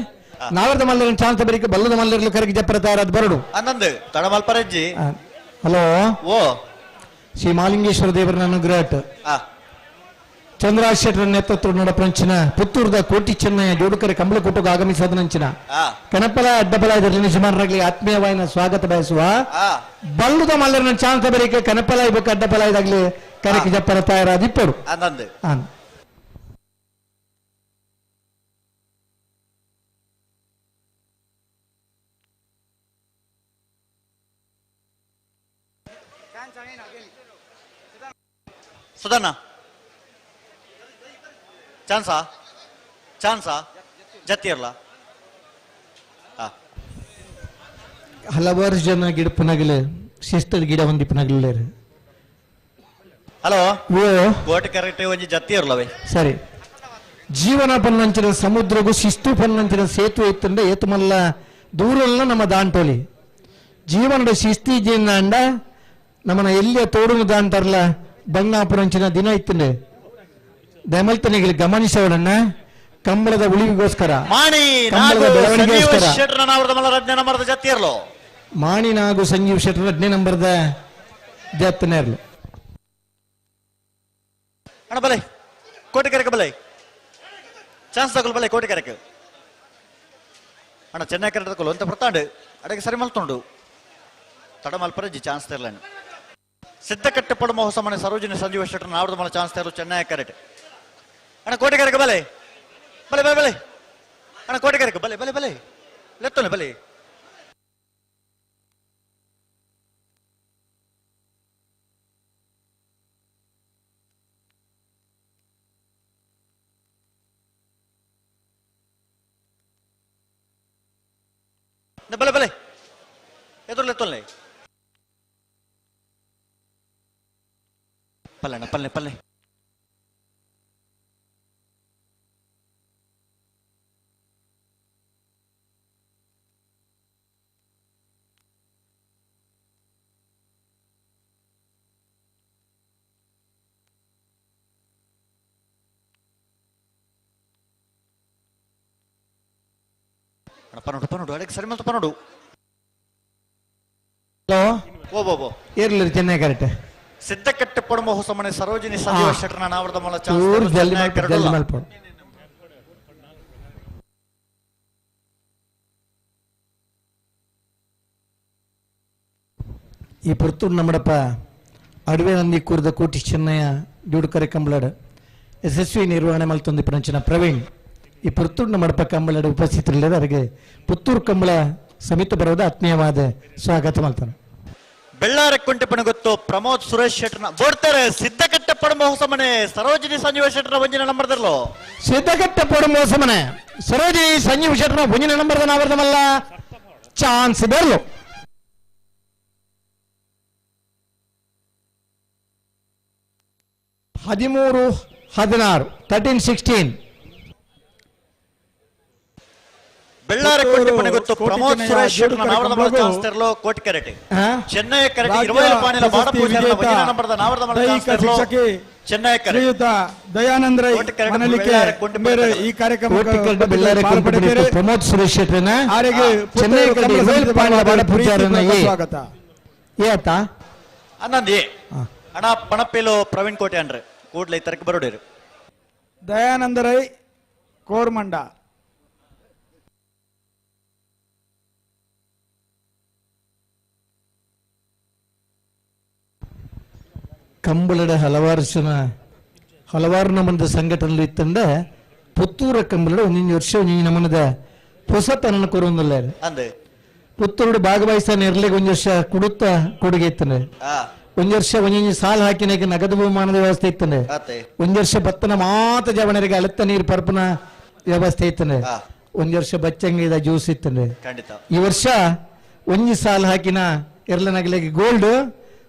ನಾವರದ ಮಲ್ಲರಿನ ಚಾನ್ಸ್ ಬರೀಕ ಬಲ್ಲುದ ಮಲ್ಲರ್ಲು ಕರೆಗೆ ಜಪ್ಪರತಾರ ಅದು ಬರಡು ಅನ್ನಂದು ತಡಮಲ್ಪರಜ್ಜಿ ಹಲೋ ಓ ಶ್ರೀ ಮಾಲಿಂಗೇಶ್ವರ ದೇವರ ಅನುಗ್ರಹ ಚಂದ್ರಾಜ್ ಶೆಟ್ಟರ ನೇತೃತ್ವ ನಡಪಂಚಿನ ಪುತ್ತೂರದ ಕೋಟಿ ಚೆನ್ನಯ್ಯ ಜೋಡುಕರೆ ಕಂಬಳಕೂಟಕ್ಕೆ ಆಗಮಿಸೋದನಂಚಿನ ಕನಪಲ ಅಡ್ಡಬಲ ಇದರಲ್ಲಿ ಯಜಮಾನರಾಗ್ಲಿ ಆತ್ಮೀಯವಾಯಿನ ಸ್ವಾಗತ ಬಯಸುವ ಬಲ್ಲುದ ಮಲ್ಲರನ ಚಾನ್ಸ್ ಬರೀಕ ಕನಪಲ ಇಬೇಕು ಅಡ್ಡಬಲ ಇದಾಗ್ಲಿ ಕರೆಕ್ ಜಪ್ಪರ ತಯಾರಾದಿಪ್ಪಡು ಅಂದಂದು ಸುಧನ್ನ ಚಾನ್ಸಾ ಜತ್ತಿ ಇರಲ್ಲ ಹಲವಾರು ಜನ ಗಿಡ ಪುನಗಲು ಶಿಸ್ತದ ಗಿಡ ಒಂದಿ ಪುನಗಲ ಹಲೋ ಕೋಟಿ ಕರೆಕ್ಟ್ ಒಂಜಿ ಜತ್ತಿ ಇರಲ್ಲವೇ ಸರಿ ಜೀವನ ಪನ್ನಂಚಿನ ಸಮುದ್ರಗೂ ಶಿಸ್ತು ಪನ್ನಂಚಿನ ಸೇತುವೆ ಇತ್ತಂದ್ರೆ ಏತುಮಲ್ಲ ದೂರಲ್ಲ ನಮ್ಮ ದಾಂಟೋಲಿ ಜೀವನದ ಶಿಸ್ತಿ ಜೀವನ ನಮ್ಮನ್ನ ಎಲ್ಲಿಯ ತೋಡುನು ದಾಂಟಾರಲ್ಲ ಬಂಗಾಪುರಂಚಿನ ದಿನ ಇತ್ತಂಡೆ ದಮಲ್ತನಿಗೆ ಗಮನಿಸೋಡನ್ನ ಕಂಬಳದ ಉಳಿವಿಗೋಸ್ಕರ ಮಾಣಿ ನಾಗು ಸಂಜೀವ್ ಶೆಟ್ಟರ್ 10ನೇ ನಂಬರ್ದ ಜತ್ತನೇ ಇರಲು ಅಣ್ಣ ಬಲೆ ಕೋಟಿ ಕರೆಕ ಬಲೆ ಚಾನ್ಸ್ ತಗೊಳ್ಳು ಬಲೆ ಕೋಟಿ ಕರೆಕ ಅಣ್ಣ ಚೆನ್ನೈ ಕರೆಕ್ಟ್ ತಗೊಳ್ಳು ಅಂತ ಬರ್ತಾಂಡು ಅಡಗೆ ಸರಿ ಮಲ್ತೊಂಡು ತಡ ಮಲ್ಪರಜ್ಜಿ ಚಾನ್ಸ್ ತರಲ ಸಿದ್ಧಕಟ್ಟೆ ಪಡುವ ಹೊಸ ಮನೆ ಸರೋಜಿನಿ ಸಂಜೀವ ಶೆಟ್ಟರ್ ನಾವದ ಮನೆ ಚಾನ್ಸ್ ತರಲು ಚೆನ್ನೈ ಕರೆಕ್ಟ್ ಅಣ್ಣ ಕೋಟಿ ಕರೆಕ ಬಲೆ ಬಲೆ ಬಲೆ ಬಲೆ ಅಣ್ಣ ಕೋಟಿ ಕರೆಕ ಬಲೆ ಬಲೆ ಬಲೆ ಲೆತ್ತೊಲೆ ಬಲೆ ಬಲೆ ಬಲೆ ಎದುರ್ಲೆ ತೊಲ್ಲೆ ಪಲ್ಲೆಣ್ಣ ಪಲ್ಲೆ ಪಲ್ಲೆ ಪನ್ನೋಡು ಅಡಕ್ಕೆ ಸರಿ ಮಲ್ತು ಪನ್ನೋಡು ಹಲೋ ಇರ್ಲಿ ಚೆನ್ನೈ ಕರೆಕ್ಟ್ ಸಿದ್ಧಕಟ್ಟೆ ಪಡುವ ಹೊಸ ಮನೆ ಸರೋಜಿನಿ ಸಂಜೀವ ಶೆಟ್ಟರ್ ನಾವದ ಮಲ ಈ ಪುರ್ತೂರು ನಮ್ಮಡಪ್ಪ ಅಡವೆ ನಂದಿ ಕೂರ್ದ ಕೋಟಿ ಚೆನ್ನಯ್ಯ ಜೋಡುಕರೆ ಕಂಬಳಡ್ ಯಶಸ್ವಿ ನಿರ್ವಹಣೆ ಮಲ್ತೊಂದಿ ಪಂಚಿನ ಪ್ರವೀಣ್ ಈ ಪುತ್ತೂರು ನಮ್ಮಡಪ್ಪ ಕಂಬಳಡ್ ಉಪಸ್ಥಿತರಿಲ್ಲದ ಅವರಿಗೆ ಪುತ್ತೂರು ಕಂಬಳ ಸಮಿತಿ ಬರೋದ ಆತ್ಮೀಯವಾದ ಸ್ವಾಗತ ಮಾಡ್ತಾನೆ ಬೆಳ್ಳಾರೆ ಕುಂಟೆ ಪಣಗೊತ್ತು ಪ್ರಮೋದ್ ಸುರೇಶ್ ಶೆಟ್ಟರ್ನ ಬೋಡ್ತಾರೆ ಸಿದ್ಧಕಟ್ಟೆ ಪಡುವ ಹೊಸ ಮನೆ ಸರೋಜಿನಿ ಸಂಜೀವ ಶೆಟ್ಟರ್ ಒಂಜಿನ ನಂಬರ್ದಲ್ಲೋ ಸಿದ್ಧಕಟ್ಟೆ ಪಡುವ ಹೊಸ ಮನೆ ಸರೋಜಿನಿ ಸಂಜೀವ ಶೆಟ್ಟರ್ ಒಂಜಿನ ನಂಬರ್ದ ನಾವರ್ದಮಲ್ಲ ಚಾನ್ಸ್ ಬರ್ಲು ಹದಿಮೂರು 16 13-16 ಬೆಳ್ಳಾರೆ ಕುಂಟೆ ಪಣಗೊತ್ತು ಪ್ರಮೋದ್ ಸುರೇಶ್ ಶೆಟ್ಟರ್ ನಾವರ್ದ ಮಲ ಚಾನ್ಸ್ ತರಲು ಕೋಟಿ ಕರೆಕ್ಟ್ ಚೆನ್ನೈ ಕರೆಕ್ಟ್ 20 ಪಾಣಿಲ ಬಾಡ ಪೂಜಾರನ ಒಂಜಿನ ನಂಬರ್ದ ನಾವರ್ದ ಮಲ ಚಾನ್ಸ್ ತರಲು ಚೆನ್ನೈ ಕರೆಕ್ಟ್ ದಯಾನಂದ್ ರೈ ಮನಲಿಕೆ ಬೇರೆ ಈ ಕಾರ್ಯಕ್ರಮಕ್ಕೆ ಬೆಳ್ಳಾರೆ ಕುಂಟೆ ಪ್ರಮೋದ್ ಸುರೇಶ್ ಶೆಟ್ಟರ್ನ ಆರೆಗೆ ಚೆನ್ನೈ ಕರೆಕ್ಟ್ 20 ಪಾಣಿಲ ಬಾಡ ಪೂಜಾರನ ಸ್ವಾಗತ ಏತಾ ಅನ್ನಂದಿ ಅಣ್ಣ ಪಣಪೇಲು ಪ್ರವೀಣ್ ಕೋಟೆ ಅಂಡ್ರೆ ಕೂಡ್ಲೆ ತರಕ್ಕೆ ಬರೋಡೇರು ದಯಾನಂದ ರೈ ಕೋರ್ಮಂಡ ಕಂಬಳದ ಹಲವಾರು ನಮ್ಮದ ಸಂಘಟನೆಗಳು ಇತ್ತಂಡ ಪುತ್ತೂರ ಕಂಬಳದ ಒಂದೊಂದು ವರ್ಷ ಒಂದೊಂದು ನಮ್ಮನದ ಹೊಸತನ ಕೊರೊಂದಲ್ಲ ಪುತ್ತೂರು ಭಾಗವಹಿಸ್ತಾನೆ ಇರ್ಲಿಕ್ಕೆ ಒಂದು ವರ್ಷ ಕುಡುತ್ತ ಕೊಡುಗೆ ಇತ್ತಾನೆ ಒಂದು ವರ್ಷ ಒಂದೊಂದು ಸಾಲ ಹಾಕಿನಾಗ ನಗದು ಬಹುಮಾನದ ವ್ಯವಸ್ಥೆ ಇತ್ತಾನೆ ಒಂದು ವರ್ಷ ಭತ್ತನ ಮಾತ ಜವಣರಿಗೆ ಅಳತ್ತ ನೀರು ಪರ್ಪನ ವ್ಯವಸ್ಥೆ ಇತ್ತಾನೆ ಒಂದು ವರ್ಷ ಬಚ್ಚಂಗಿದ ಜ್ಯೂಸ್ ಇತ್ತಾನೆ ಈ ವರ್ಷ ಒಂಜಿ ಸಾಲ ಹಾಕಿನ ಎರಲ ನಗಲಿಗೆ ಗೋಲ್ಡ್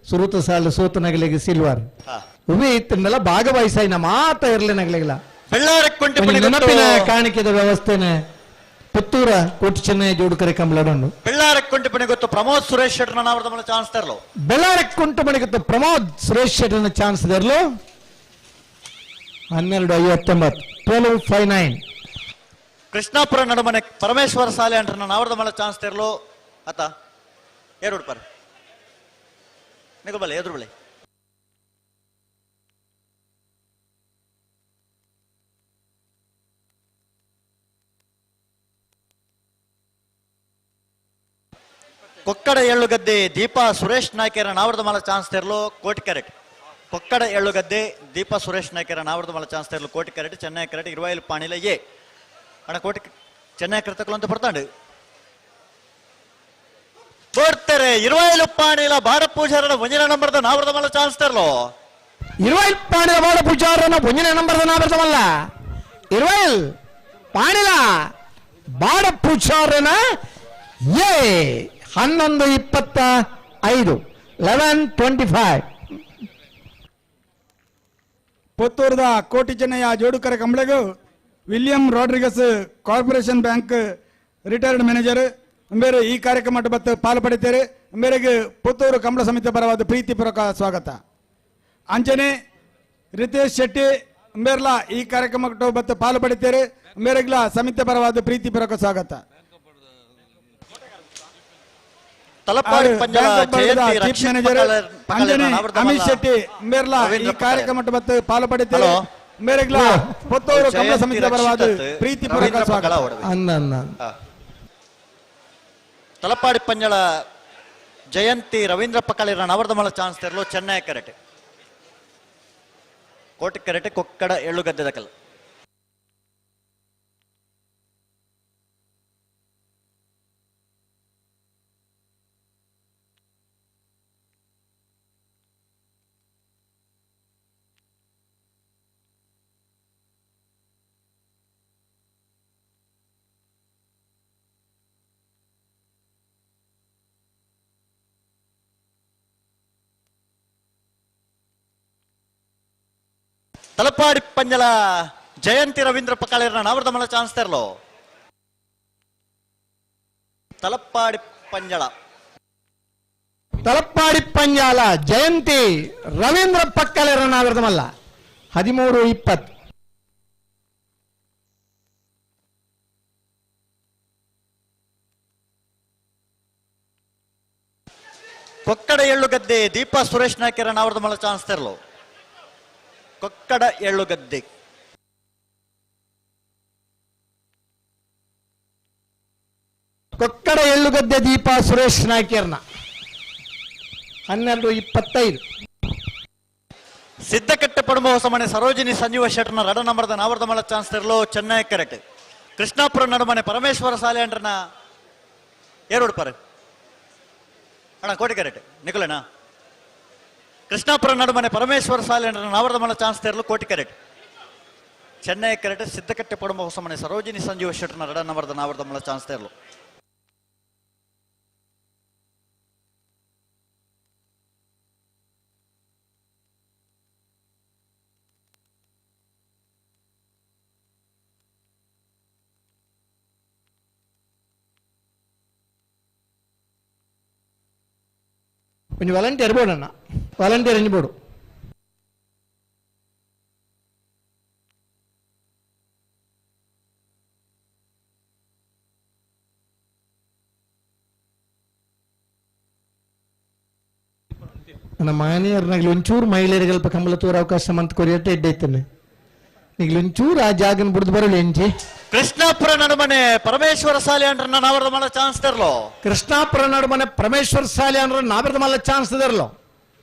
ಸುರುತ ಸಾಲ ಸೋತ ನಗಲಿಗೆ ಸಿಲ್ವರ್ ಉಮೆ ಇತ್ತಂದಲ್ಲ ಭಾಗವಹಿಸಾಯಿನ ಮಾತ ಇರ್ಲಿ ನಗಲಿಲ್ಲ ನೆನಪಿನ ಕಾಣಿಕೆದ ವ್ಯವಸ್ಥೆನೆ ಪುತ್ತೂರ ಕೋಟಿ ಚೆನ್ನೈ ಜೋಡುಕರೆ ಕಂಬಳಡನ್ನು ಬೆಳ್ಳಾರೆ ಕುಂಟೆ ಪಣಗೊತ್ತು ಪ್ರಮೋದ್ ಸುರೇಶ್ ಶೆಟ್ಟರ್ ನಾವರ್ದ ಮಲ ಚಾನ್ಸ್ ತರಲು ಬೆಳ್ಳಾರೆ ಕುಂಟೆ ಪಣಗೊತ್ತು ಪ್ರಮೋದ್ ಸುರೇಶ್ ಶೆಟ್ಟರ್ನ ಚಾನ್ಸ್ ತರಲು 12:59 12:59 ಕೃಷ್ಣಾಪುರ ನಡುಮನೆ ಪರಮೇಶ್ವರ ಸಾಲೆ ಅಂಟ್ರನ್ನ ನಾವರ್ದ ಮಲ ಚಾನ್ಸ್ ತರಲು ಆತ ಏರು ಪರ್ ನಿಗಬಲೆ ಎದುರು ಬಲೆ ಕೊಕ್ಕಡ ಎಳ್ಳು ಗದ್ದೆ ದೀಪಾ ಸುರೇಶ್ ನಾಯ್ಕರ ನಾವರ್ದ ಮಲ ಚಾನ್ಸ್ ತೆರಲು ಕೋಟಿ ಕ್ಯಾರೆಟ್ ಕೊಕ್ಕಡ ಎಳ್ಳುಗದ್ದೆ ದೀಪಾ ಸುರೇಶ್ ನಾಯ್ಕರ ನಾವರದ ಮಲ ಚಾನ್ಸ್ ತರಲು ಕೋಟಿ correct Chennai correct 20 Panila A ಅಣ್ಣ ಕೋಟಿ ಚೆನ್ನೈ ಕರೆತಕ್ಕಲು ಅಂತ ಬರ್ತಾಂಡು ಬರ್ತಾರೆ 20 ಪಾಣಿಲ ಬಾಡ ಪೂಜಾರನ ಒಂಜಿನ ನಂಬರ್ದ ನಾವರದ ಮಲ ಚಾನ್ಸ್ ತರಲು 20 ಪಾಣಿಲ ಬಾಡ ಪೂಜಾರನ ಒಂಜಿನ ನಂಬರ್ದ ನಾವರದ ಮಲ್ಲ 20 ಪಾಣಿಲ ಬಾಡ ಪೂಜಾರನ ಎ 11:25 11:25 ಪುತ್ತೂರದ ಕೋಟಿ ಚೆನ್ನಯ್ಯ ಜೋಡುಕರೆ ಕಂಬಳಗು William Rodrigues corporation bank retired manager ಬೇರೆ ಈ ಕಾರ್ಯಕ್ರಮ ಬತ್ತು ಪಾಲು ಪಡಿತಾರೆ ಮೇರೆಗೆ ಪುತ್ತೂರು ಕಂಬಳ ಸಮಿತಿ ಪರವಾದ ಪ್ರೀತಿಪೂರ್ವಕ ಸ್ವಾಗತ ಅಂಚನೆ ರಿತೇಶ್ ಶೆಟ್ಟಿ ಮೇರ್ಲಾ ಈ ಕಾರ್ಯಕ್ರಮಕ್ಕೆ ಬತ್ತು ಪಾಲು ಪಡಿತಾರೆ ಮೇರೆಗ್ಲ ಸಮಿತಿ ಪರವಾದ ಪ್ರೀತಿಪೂರ್ವಕ ಸ್ವಾಗತ ಚೀಫ್ ಮ್ಯಾನೇಜರ್ ಅಂಜನೆ ಅಮಿತ್ ಶೆಟ್ಟಿ ಮೇರ್ಲಾ ಈ ಕಾರ್ಯಕ್ರಮ ಬತ್ತು ಪಾಲು ಪಡಿತಾರೆ ಮೇರೆಗ್ಲ ಪುತ್ತೂರು ಕಂಬಳ ಸಮಿತಿ ಪರವಾದ ಪ್ರೀತಿಪೂರ್ವಕ ಸ್ವಾಗತ ತಲಪಾಡಿ ಪಂಜಳ ಜಯಂತಿ ರವೀಂದ್ರ ಪಕ್ಕಳಿರ ನವರದಮಲ ಚಾನ್ಸ್ ತೆರಲು ಚೆನ್ನೈ ಕರೆಟೆ ಕೋಟಿ ಕರೆಟೆ ಕೊಕ್ಕಡ ಎಳ್ಳುಗದ್ದೆ ದಕಲ್ ತಲಪಾಡಿ ಪಂಜಲ ಜಯಂತಿ ರವೀಂದ್ರ ಪಕ್ಕಾಳಿರ ನವರದಮಲ ಚಾನ್ಸ್ ತೆರಲು ತಲಪಾಡಿ ಪಂಜಾಲ ಜಯಂತಿ ರವೀಂದ್ರ ಪಕ್ಕಳಿರ ನವರದಮಲ್ಲ 13:20 ಕೊಕ್ಕಡ ಎಳ್ಳುಗದ್ದೆ ದೀಪಾ ಸುರೇಶ್ ನಾಯ್ಕರ ನವರದಮಲ ಚಾನ್ಸ್ ತೆರಲು ಕೊಕ್ಕಡ ಎಳ್ಳುಗದ್ದೆ ದೀಪಾ ಸುರೇಶ್ ನಾಯ್ಕರ್ನ 12:25 ಸಿದ್ದಕಟ್ಟೆ ಪಡುಮ ಹೊಸಮನೆ ಸರೋಜಿನಿ ಸಂಜೀವ ಶೆಟ್ಟರ್ನ ರಡ ನಂಬರ್ದ ನಾವರ್ದಮಲ ಚಾನ್ಸ್ ತೆರಲು ಚೆನ್ನೈ ಕರೆಕ್ಟ್ ಕೃಷ್ಣಾಪುರ ನಡುಮನೆ ಪರಮೇಶ್ವರ ಸಾಲೆ ಅಂಡ್ರನ ಏರೋಡು ಪರ ಅಣ್ಣ ಕೋಟಿ ಕರೆಕ್ಟ್ ನಿಖಲಣ್ಣ ಕೃಷ್ಣಾಪುರ ನಡುಮನೆ ಪರಮೇಶ್ವರ ಸಾಲೆ ಅಂಡ್ರನ ನಾವರ್ದಮಲ ಚಾನ್ಸ್ ತೆರಲು ಕೋಟಿ ಕರೆಕ್ಟ್ ಚೆನ್ನೈ ಕರೆಕ್ಟ್ ಸಿದ್ದಕಟ್ಟೆ ಪಡುಮ ಹೊಸಮನೆ ಸರೋಜಿನಿ ಸಂಜೀವ ಶೆಟ್ಟರ್ನ ರಡ ನಂಬರ್ದ ನಾವರ್ದಮಲ ಚಾನ್ಸ್ ತೆರಲು కొంచెం వాలంటీర్ బోర్డు అన్న వాలంటీర్ ఎన్ని బోర్డు ನನ್ನ ಮಾನಿಯರ್ನಾಗ್ಲಿ ಒಂಚೂರು ಮಹಿಳೆಯರಿಗೆ ಅಲ್ಪ ಕಂಬಳತೂರ ಅವಕಾಶ ಅಂತ ಕೊರಿಯಟ್ಟೆ ಎಡ್ಡೈತೇನೆ ಈಗ ಒಂಚೂರು ಆ ಜಾಗನ ಬಿಡ್ದು ಬರಲಿ ಎಂಚಿ ಕೃಷ್ಣಾಪುರ ನಡುಮನೆ ಪರಮೇಶ್ವರ ಸಾಲೆ ಅಂಡ್ರ ನಾವರ್ದಮಲ ಚಾನ್ಸ್ ತೆರಲು ಕೃಷ್ಣಾಪುರ ನಡುಮನೆ ಪರಮೇಶ್ವರ ಸಾಲೆ ಅಂದ್ರೆ ನಾವರ್ದಮಲ ಚಾನ್ಸ್ ತೆರಲು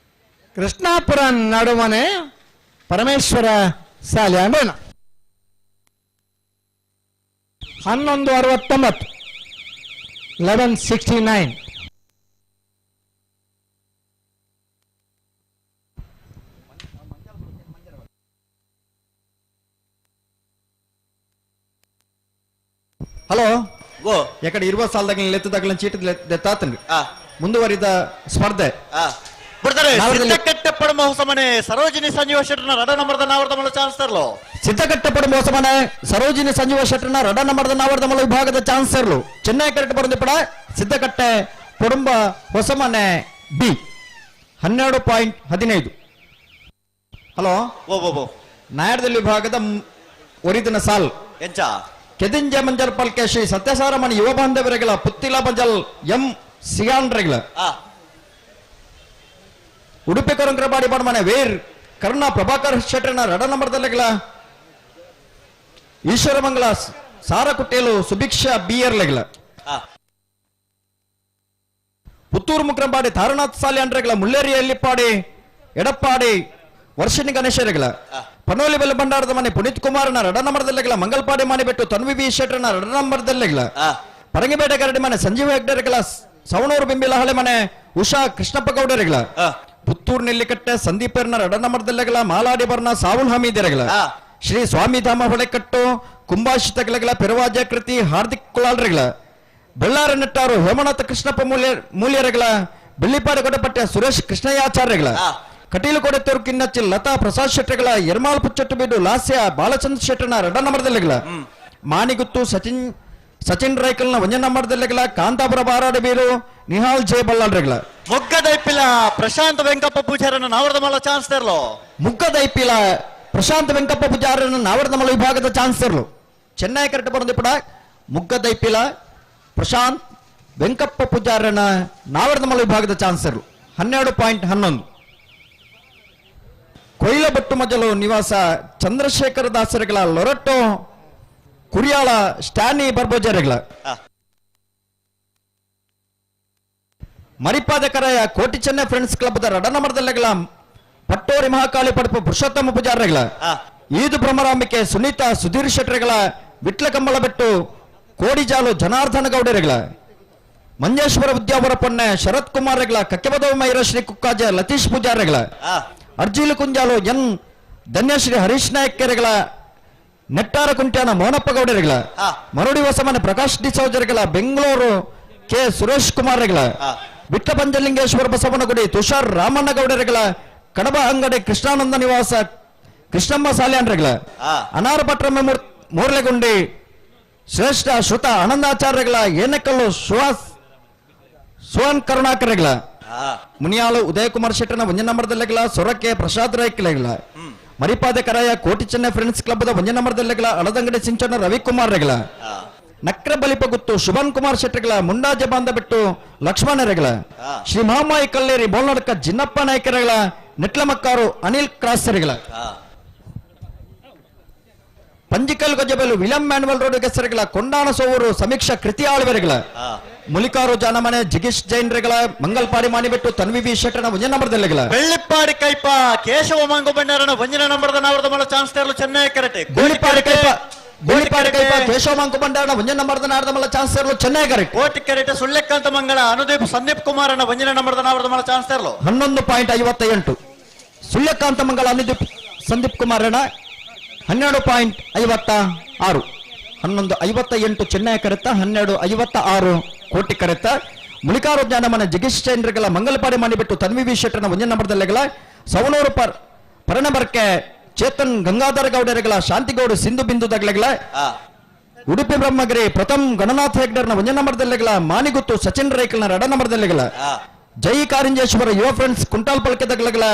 ಕೃಷ್ಣಾಪುರ ನಡುಮನೆ ಪರಮೇಶ್ವರ ಸಾಲೆ ಅಂದ್ರೆ 11:69 11:69 ಹಲೋ ಓ ಎಕಡೆ 20 ಸಾಲದಾಗ ಲೆತ್ತದಾಗಲ ಚೀಟಿ ದೆತ್ತಾತಂಗ ಮುಂದುವರಿದ ಸ್ಪರ್ಧೆ ಬಿಡ್ತಾರೆ ಸಿದ್ದಕಟ್ಟೆ ಪಡುಮ ಹೊಸಮನೆ ಸರೋಜಿನಿ ಸಂಜೀವ ಶೆಟ್ಟರ್ನ ರಡ ನಂಬರ್ದ ನಾವರ್ದಮಲ ಚಾನ್ಸ್ ತೆರಲು ಸಿದ್ದಕಟ್ಟೆ ಪಡುಮ ಹೊಸಮನೆ ಸರೋಜಿನಿ ಸಂಜೀವ ಶೆಟ್ಟರ್ನ ರಡ ನಂಬರ್ದ ನಾವರ್ದಮಲ ವಿಭಾಗದ ಚಾನ್ಸ್ ತೆರಲು ಚೆನ್ನೈ ಕರೆಕ್ಟ್ ಬರೆದು ಪಡ ಸಿದ್ದಕಟ್ಟೆ ಪಡುಂಬ ಹೊಸಮನೆ ಬಿ 12:15 ಹಲೋ ಓ ನಾಯರ್ದಲ್ಲಿ ವಿಭಾಗದ ಒರಿದಿನ ಸಾಲ್ ಎಂಚ ಕೆದಿಂಜ ಮಂಜಲ್ ಪಲ್ಕೆ ಶ್ರೀ ಸತ್ಯಸಾರಮಣಿ ಯುವ ಬಾಂಧವರಿಗಳ ಪುತ್ತಿಲ ಮಂಜಲ್ ಎಂ ಸಿಗಾಂಡ್ರೆಗಳ ಉಡುಪಿ ಕೊರಂಗ್ರಬಾಡಿ ಬಡಮನೆ ವೇರ್ ಕರ್ಣ ಪ್ರಭಾಕರ್ ಶೆಟ್ಟರ್ನ ರಡ ನಂಬರ್ದಲ್ಲಿಗಳ ಈಶ್ವರಮಂಗಲ ಸಾರಕುಟ್ಟೇಲು ಸುಭಿಕ್ಷಾ ಬಿಯರ್ಲೆಗಳ ಪುತ್ತೂರು ಮುಕ್ರಂಬಾಡಿ ತಾರನಾಥ್ ಸಾಲಿ ಅಂಡ್ರೆಗಳ ಮುಳ್ಳೇರಿಯಲ್ಲಿ ಪಾಡಿ ಎಡಪ್ಪಾಡಿ ವರ್ಷಿನಿ ಗಣೇಶರಿಗಳ ಪನೋಲಿ ಬೆಲ್ಲ ಭಂಡಾರದ ಮನೆ ಪುನೀತ್ ಕುಮಾರನ ರಡ ನಂಬರ್ದಲ್ಲಿಗಳ ಮಂಗಲ್ಪಾಡಿ ಮನೆ ಬಿಟ್ಟು ತನ್ವಿ ವಿ ಶೆಟ್ಟರ್ನ ರಡ ನಂಬರ್ದಲ್ಲಿಗಳ ಪರಂಗಿಬೇಟೆ ಗರಡಿ ಮನೆ ಸಂಜೀವ ಹೆಗ್ಡೆರಿಗಳ ಸವಣೂರು ಬಿಂಬಿಲ ಹಳೆ ಮನೆ ಉಷಾ ಕೃಷ್ಣಪ್ಪ ಗೌಡರಿಗಳ ಪುತ್ತೂರು ನೆಲ್ಲಿಕಟ್ಟೆ ಸಂದೀಪರ್ನ ರಡ ನಂಬರ್ದಲ್ಲಿಗಳ ಮಾಲಾಡಿ ಬರ್ನ ಸಾವುಲ್ ಹಮೀದಿರಗಳ ಶ್ರೀ ಸ್ವಾಮಿ ಧಾಮ ಹೊಳೆಕಟ್ಟು ಕುಂಭಾಷಿತಗಳ ಪೆರವಾಜ ಕೃತಿ ಹಾರ್ದಿಕ್ ಕುಲಾಲ್ರಿಗಳ ಬೆಳ್ಳಾರ ನೆಟ್ಟಾರು ಹೇಮನಾಥ ಕೃಷ್ಣಪ್ಪ ಮೂಲ್ಯರಿಗಳ ಬೆಳ್ಳಿಪಾಡಿ ಕೊಡಪಟ್ಟೆ ಸುರೇಶ್ ಕೃಷ್ಣಯ್ಯಾಚಾರ್ಯಗಳ ಕಟೀಲು ಕೊಡೆತ್ತೂರು ಕಿನ್ನಚ್ಚಿ ಲತಾ ಪ್ರಸಾದ್ ಶೆಟ್ಟಗಳ ಎರ್ಮಾಲ್ ಪುಚ್ಚಟ್ಟು ಬಿಡು ಲಾಸ್ಯ ಬಾಲಚಂದ್ರ ಶೆಟ್ಟನ ರಡ ನಂಬರ್ದಲ್ಲಿಗಳ ಮಾಣಿಗುತ್ತು ಸಚಿನ್ ರೈಕಲ್ನ ಒಂಜ ನಂಬರ್ದಲ್ಲಿಗಳ ಕಾಂತಾಪುರ ಬಾರಾಡಿ ಬೀರು ನಿಹಾಲ್ ಜೆ ಬಲ್ಲಾಳ್ರಿಗಳ ಮುಗ್ಗದೈಪಿಲ ಪ್ರಶಾಂತ್ ವೆಂಕಪ್ಪ ಪೂಜಾರನ ನಾವರದ ಮಲ್ಲ ಚಾನ್ಸ್ ತೆರಲು ಮುಗ್ಗದೈಪಿಲ ಪ್ರಶಾಂತ್ ವೆಂಕಪ್ಪ ಪೂಜಾರನ ನಾವರದ ಮಲ್ಲ ವಿಭಾಗದ ಚಾನ್ಸ್ ತೆರಲು ಚೆನ್ನೈ ಕರೆಕ್ಟ್ ಬರೋದು ಪಡ ಮುಗ್ಗದೈಪಿಲ ಪ್ರಶಾಂತ್ ವೆಂಕಪ್ಪ ಪೂಜಾರನ ನಾವರದ ಮಲ್ಲ ವಿಭಾಗದ ಚಾನ್ಸ್ ತೆರಲು 12.11 ಕೊಯ್ಲಬಟ್ಟು ಮಜಲು ನಿವಾಸ ಚಂದ್ರಶೇಖರ ದಾಸರಿಗಳ ಲೊರಟ್ಟೋ ಕುರಿಯಾಳ ಸ್ಟ್ಯಾನಿ ಬರ್ಬೋಜರಿಗಳ ಮರಿಪಾದಕರಾಯ ಕೋಟಿ ಚೆನ್ನೈ ಫ್ರೆಂಡ್ಸ್ ಕ್ಲಬ್ ದ ರಡ ನಂಬರ್ದಲ್ಲಿಗಳ ಪಟ್ಟೋರಿ ಮಹಾಕಾಳಿ ಪಡಪು ಪುರುಷೋತ್ತಮ ಪೂಜಾರಿಗಳ ಈದು ಭ್ರಮರಾಂಬಿಕೆ ಸುನೀತಾ ಸುಧೀರ್ ಶೆಟ್ಟರಿಗಳ ವಿಟ್ಲ ಕಂಬಳ ಬೆಟ್ಟು ಕೋಡಿಜಾಲು ಜನಾರ್ದನ ಗೌಡರಿಗಳ ಮಂಜೇಶ್ವರ ಉದ್ಯಾವರ ಪೊನ್ನೆ ಶರತ್ ಕುಮಾರ್ಗಳ ಕಕ್ಕೆಬದವ ಮೈರ ಶ್ರೀ ಕುಕ್ಕಾಜ ಲತೀಶ್ ಪೂಜಾರಿಗಳ ಅರ್ಜಿಲು ಕುಂಜಾಲು ಎನ್ ಧನ್ಯಶ್ರೀ ಹರೀಶ್ ನಾಯಕರಿಗಳ ನೆಟ್ಟಾರ ಕುಂಟ್ಯಾನ ಮೋನಪ್ಪ ಗೌಡರಿಗಳ ಮರುಡಿ ಹೊಸಮನೆ ಪ್ರಕಾಶ್ ಡಿಸೋಜರಿಗಳ ಬೆಂಗಳೂರು ಕೆ ಸುರೇಶ್ ಕುಮಾರ್ಗಳ ವಿಟ್ಲ ಪಂಚಲಿಂಗೇಶ್ವರ ಬಸವನಗುಡಿ ತುಷಾರ್ ರಾಮಣ್ಣ ಗೌಡರಿಗಳ ಕಡಬ ಅಂಗಡಿ ಕೃಷ್ಣಾನಂದ ನಿವಾಸ ಕೃಷ್ಣಮ್ಮ ಸಾಲ್ಯಾನ್ರಿಗಳ ಅನಾರ ಪಟ್ರಮ್ಮ ಮೂರ್ಲೆಗುಂಡಿ ಶ್ರೇಷ್ಠ ಶ್ರುತ ಆನಂದಾಚಾರ್ಯಗಳ ಏನೆಕಲ್ಲು ಸುವನ್ ಕರುಣಾಕರಿಗಳ ಮುನಿಯಾಳು ಉದಯಕುಮಾರ್ ಶೆಟ್ಟನ ಒಂಜ ನಂಬರ್ದಲ್ಲಿಗಳ ಸೊರಕೆ ಪ್ರಸಾದ್ ರೈಕ್ಲೆಗಳ ಮರಿಪಾದೆ ಕರಾಯ ಕೋಟಿ ಚೆನ್ನೈ ಫ್ರೆಂಡ್ಸ್ ಕ್ಲಬ್ ದ ಒಂಜ ನಂಬರ್ದಲ್ಲಿಗಳ ಅಳದಂಗಡಿ ಸಿಂಚನ ರವಿಕುಮಾರ್ ರೆಗಳ ನಕ್ರ ಬಲಿಪಗುತ್ತು ಶುಭನ್ ಕುಮಾರ್ ಶೆಟ್ಟರಿಗಳ ಮುಂಡಾಜ ಬಾಂಧ ಬಿಟ್ಟು ಲಕ್ಷ್ಮಣರೆಗಳ ಶ್ರೀ ಮಹಾಮಾಯಿ ಕಲ್ಲೇರಿ ಬೋಲ್ನಡ್ಕ ಜಿನ್ನಪ್ಪ ನಾಯ್ಕರಗಳ ನೆಟ್ಲಮಕ್ಕಾರು ಅನಿಲ್ ಕ್ರಾಸರಿಗಳ ಪಂಜಿಕಲ್ ಗಜಬೆಲು ವಿಲಿಯಂ ಮ್ಯಾನ್ವಲ್ ರೋಡ್ ಹೆಸರುಗಳ ಕೊಂಡಾಣ ಸೋವರು ಸಮೀಕ್ಷಾ ಕೃತಿ ಆಳ್ವರಿಗಳ ಮುಲಿಕಾರು ಜಾನಮನೆ ಜಿಗೀಶ್ ಜೈನ್ರಿಗಳ ಮಂಗಲ್ಪಾಡಿ ಮಾನಿಬಿಟ್ಟು ತನ್ವಿ ಬಿ ಶೆಟ್ಟನ ಒಂಜ ನಂಬರ್ದಲ್ಲಿಗಳ ಬೆಳ್ಳಿಪ್ಪಾಡಿ ಕೈಪ ಕೇಶವ ಮಂಗು ಬಂಡಾರನ ಒಂಜನ ನಂಬರ್ದ ನಾವರದ ಮಲ್ಲ ಚಾನ್ಸ್ ತೆರಲು ಚೆನ್ನೈ ಕರೆಟೆ ಬೆಳ್ಳಿಪಾಡಿ ಕೈಪ ಕೇಶವ ಮಂಗು ಬಂಡಾರನ ಒಂಜ ನಂಬರ್ದ ನಾವರದ ಮಲ್ಲ ಚಾನ್ಸ್ ತೆರಲು ಚೆನ್ನೈ ಕರೆಕ್ಟ್ ಕೋಟಿ ಕರೆಟೆ ಸುಳ್ಳೆಕ್ಕಂತ ಮಂಗಳ ಅನುದೀಪ್ ಸಂದೀಪ್ ಕುಮಾರನ ಒಂಜನ ನಂಬರ್ದ ನಾವರದ ಮಲ್ಲ ಚಾನ್ಸ್ ತೆರಲು 11.58 ಸುಳ್ಳೆಕಾಂತ ಮಂಗಳ ಅನುದೀಪ್ ಸಂದೀಪ್ ಕುಮಾರನ 12.56 11.58 ಚೆನ್ನೈ ಕರೆತ 12.56 ಕೋಟಿ ಕರೆತ ಮುಳಿಕಾರು ಜ್ಞಾನಮನ ಜಗೀಶ್ ಚಂದ್ರಗಳ ಮಂಗಲಪಾಡಿ ಮಾಡಿಬಿಟ್ಟು ತನ್ವಿ ವಿ ಶೆಟ್ಟನ ಒಂಜ ನಂಬರ್ದಲ್ಲಿಗಳ ಸವಣೂರು ಪರಣಬರ್ಕೆ ಚೇತನ್ ಗಂಗಾಧರ ಗೌಡರಿಗಳ ಶಾಂತಿಗೌಡ ಸಿಂಧು ಬಿಂದು ದಗ್ಲೆಗಳ ಉಡುಪಿ ಬ್ರಹ್ಮಗಿರಿ ಪ್ರಥಮ್ ಗಣನಾಥ್ ಹೆಗ್ಡರ್ನ ಒಂಜ ನಂಬರ್ದಲ್ಲಿಗಳ ಮಾನಿಗುತ್ತು ಸಚಿನ್ ರೈಕಲ್ನ ರಡ ನಂಬರ್ದಲ್ಲಿಗಳ ಜೈ ಕಾರಿಂಜೇಶ್ವರ ಯುವ ಫ್ರೆಂಡ್ಸ್ ಕುಂಟಾಲ್ ಪಲ್ಕೆ ದಗ್ಲೆಗಳ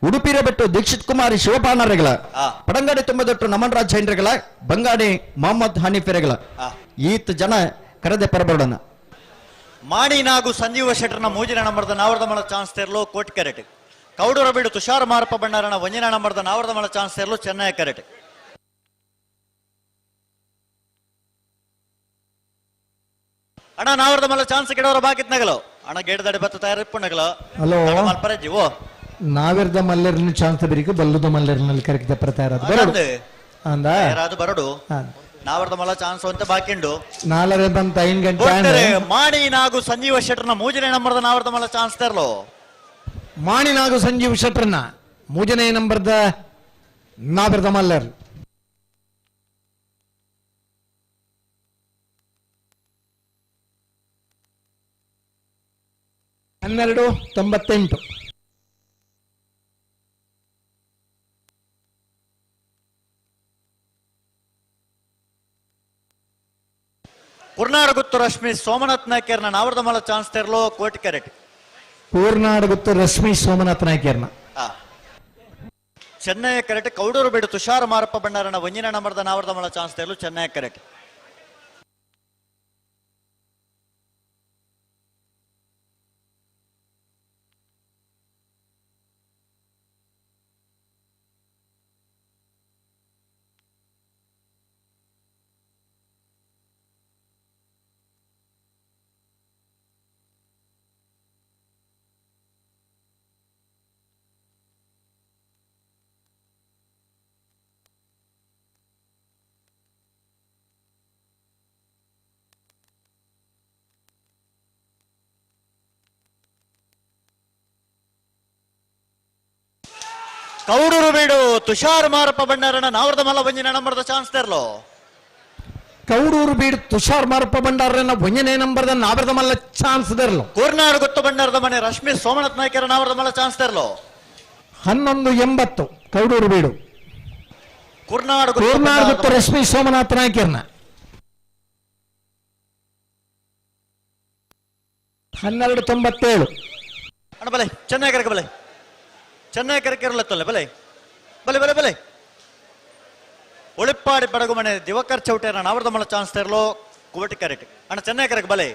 ಉಡುಪಿರ ಬಿಟ್ಟು ದೀಕ್ಷಿತ್ ಕುಮಾರಿ ಶಿವಪಾನರಿಗಳ ಪಡಂಗಾಡಿ ತುಂಬದೊಟ್ಟು ನಮನ್ ರಾಜ್ ಜೈನ್ರಿಗಳ ಬಂಗಾಡಿ ಮೊಹಮ್ಮದ್ ಹನೀಫಿರೆಗಳ ಈತ್ ಜನ ಕರೆದೆ ಪರಬಡನ ಮಾಡಿ ನಾಗು ಸಂಜೀವ ಶೆಟ್ಟರ್ನ ಮೂಜಿನ ನಂಬರ್ದ ನಾವರದ ಮಳ ಚಾನ್ಸ್ ತೆರಲು ಕೋಟಿ ಕೆರೆಟ್ ಕೌಡೂರ ಬಿಡು ತುಷಾರ್ ಮಾರಪ್ಪ ಬಣ್ಣಾರನ ಒಂಜಿನ ನಂಬರ್ದ ನಾವರದ ಮಳ ಚಾನ್ಸ್ ತೆರಲು ಚೆನ್ನೈ ಕೆರೆಟ್ ಅಣ್ಣ ನಾವರದ ಮಲ್ಲ ಚಾನ್ಸ್ ಗಿಡವರ ಬಾಕಿತ್ ನಗಲು ಅಣ್ಣ ಗೇಡದಡೆ ಬತ್ತ ತಯಾರಿಪ್ಪು ನಗಲು ಹಲೋ ಮಲ್ಪರಜ್ಜಿ ಓ ನಾವಿರ್ದ ಮಲ್ಲೆರ್ನ ಚಾನ್ಸ್ ಬರೀಕ ಬಲ್ಲುದ ಮಲ್ಲೆರ್ನಲ್ಲಿ ಕರೆಕ್ಟ್ ಪ್ರತಾರ ಅಂದ ಯಾರಾದು ಬರಡು ನಾವರ್ದ ಮಲ್ಲ ಚಾನ್ಸ್ ಅಂತ ಬಾಕಿಂಡು ನಾಲರೆ ಬಂತ 5 ಗಂಟೆ ಮಾಡಿ ನಾಗು ಸಂಜೀವ ಶೆಟ್ಟರ್ನ ಮೂಜನೆ ನಂಬರ್ದ ನಾವರ್ದ ಮಲ್ಲ ಚಾನ್ಸ್ ತೆರಲು ಮಾಣಿ ನಾಗು ಸಂಜೀವ್ ಶೆಟ್ಟರ್ನ ಮೂಜನೆ ನಂಬರ್ದ ನಾವಿರ್ದ ಮಲ್ಲರ್ ಹನ್ನೆರಡು 98 ಪೂರ್ನಾಡಗುತ್ತು ರಶ್ಮಿ ಸೋಮನಾಥ್ ನಾಯ್ಕರ್ನ ನಾವರ್ದ ಮಲ್ಲ ಚಾನ್ಸ್ ತೆರಲು ಕೋಟಿ ಕೆರೆಟ್ ಪೂರ್ನಾಡಗುತ್ತು ರಶ್ಮಿ ಸೋಮನಾಥ್ ನಾಯ್ಕರ್ನ ಚೆನ್ನೈ ಕೆರೆಟ್ ಕೌಡೂರು ಬಿಡು ತುಷಾರ್ ಮಾರಪ್ಪ ಬಣ್ಣಾರನ ಒಂಜಿನ ನಂಬರ್ದ ನಾವರ್ದ ಮಲ್ಲ ಚಾನ್ಸ್ ತೆರಲು ಚೆನ್ನೈ ಕೆರೆಟ್ ಕೌಡೂರು ಬೀಡು ತುಷಾರ್ ಮಾರಪ್ಪ ಬಂಡಾರನ ನಾವರದ ಮಲ್ಲ ಬಂಜಿನ ನಂಬರ್ದ ಚಾನ್ಸ್ ತೆರ್ಲೋ ಕೌಡೂರು ಬೀಡು ತುಷಾರ್ ಮಾರಪ್ಪ ಬಂಡಾರನ ಒಂಜನೇ ನಂಬರ್ದ ನಾವರದ ಮಲ್ಲ ಚಾನ್ಸ್ ತೆರ್ಲು ಕೂರ್ನಾಡು ಗೊತ್ತು ಬಂಡಾರದ ಮನೆ ರಶ್ಮಿ ಸೋಮನಾಥ್ ನಾಯ್ಕರ ನಾವರದ ಮಲ್ಲ ಚಾನ್ಸ್ ತೆರ್ಲೋ 11:80 ಕೌಡೂರು ಬೀಡು ಕೂರ್ನಾಡು ಗೊತ್ತು ರಶ್ಮಿ ಸೋಮನಾಥ್ ನಾಯ್ಕರ್ನ 12:97 ಅಣ್ಣ ಬಲೆ ಚೆನ್ನೈ ಕರೆಕ ಬಲೆ ಚೆನ್ನೈ ಕರೆಕಿರಲತ್ತಲ್ಲ ಬಲೆ ಬಲೆ ಬಲೆ ಬಲೆ ಒಳಿಪ್ಪಾಡಿ ಬಡಗು ಮನೆ ದಿವಕರ್ ಚೌಟೇರ ನಾವರದ ಮಲ್ಲ ಚಾನ್ಸ್ ತೆರ್ಲೋ ಕುವಟಿ ಕರೆಕ್ಟ್ ಅಣ್ಣ ಚೆನ್ನೈ ಕರೆಕ ಬಲೆ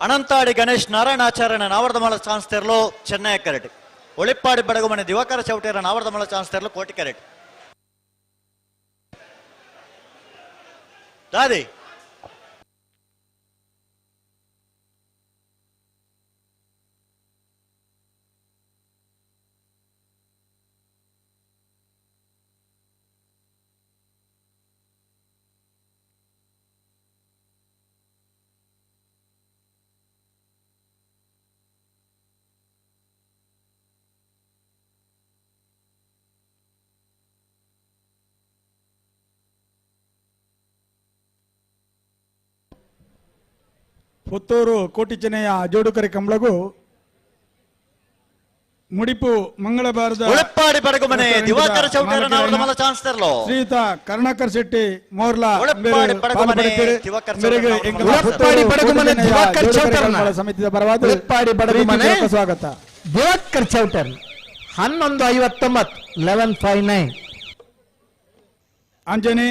ಅನಂತಾಡಿ ಗಣೇಶ್ ನಾರಾಯಣಾಚಾರ್ಯನ ನಾವರದ ಮಲ ಚಾನ್ಸ್ ತೆರಲು ಚೆನ್ನೈ ಕರೆಕ್ಟ್ ಒಳಿಪ್ಪಾಡಿ ಬಡಗು ಮನೆ ದಿವಾಕರ ಚೌಟೇರ ನಾವರದ ಮಲ ಚಾನ್ಸ್ ತೆರಲು ಕೋಟಿ ಕರೆಕ್ಟ್ ದಾದಿ ಪುತ್ತೂರು ಕೋಟಿ ಚೆನ್ನಯ್ಯ ಜೋಡುಕರೆ ಕಂಬಳಗು ಮುಡಿಪು ಮಂಗಳವಾರದ ಒಳಿಪ್ಪಾಡಿ ಬಡಗು ಮನೆ ದಿವಾಕರ ಚೌಟೇರ ನಾವರದ ಮಲ ಚಾನ್ಸ್ ತೆರಲು ಶ್ರೀಯುತ ಕರುಣಾಕರ್ ಶೆಟ್ಟಿ ಮೋರ್ಲಾ ಒಳಿಪ್ಪಾಡಿ ಬಡಗು ಮನೆ ದಿವಾಕರ ಸಮಿತಿಯ ಪರವಾದ ಸ್ವಾಗತ ದಿವಾಕರ್ ಚೌಟರ್ 11:59 11:59 ಅಂಜನಿ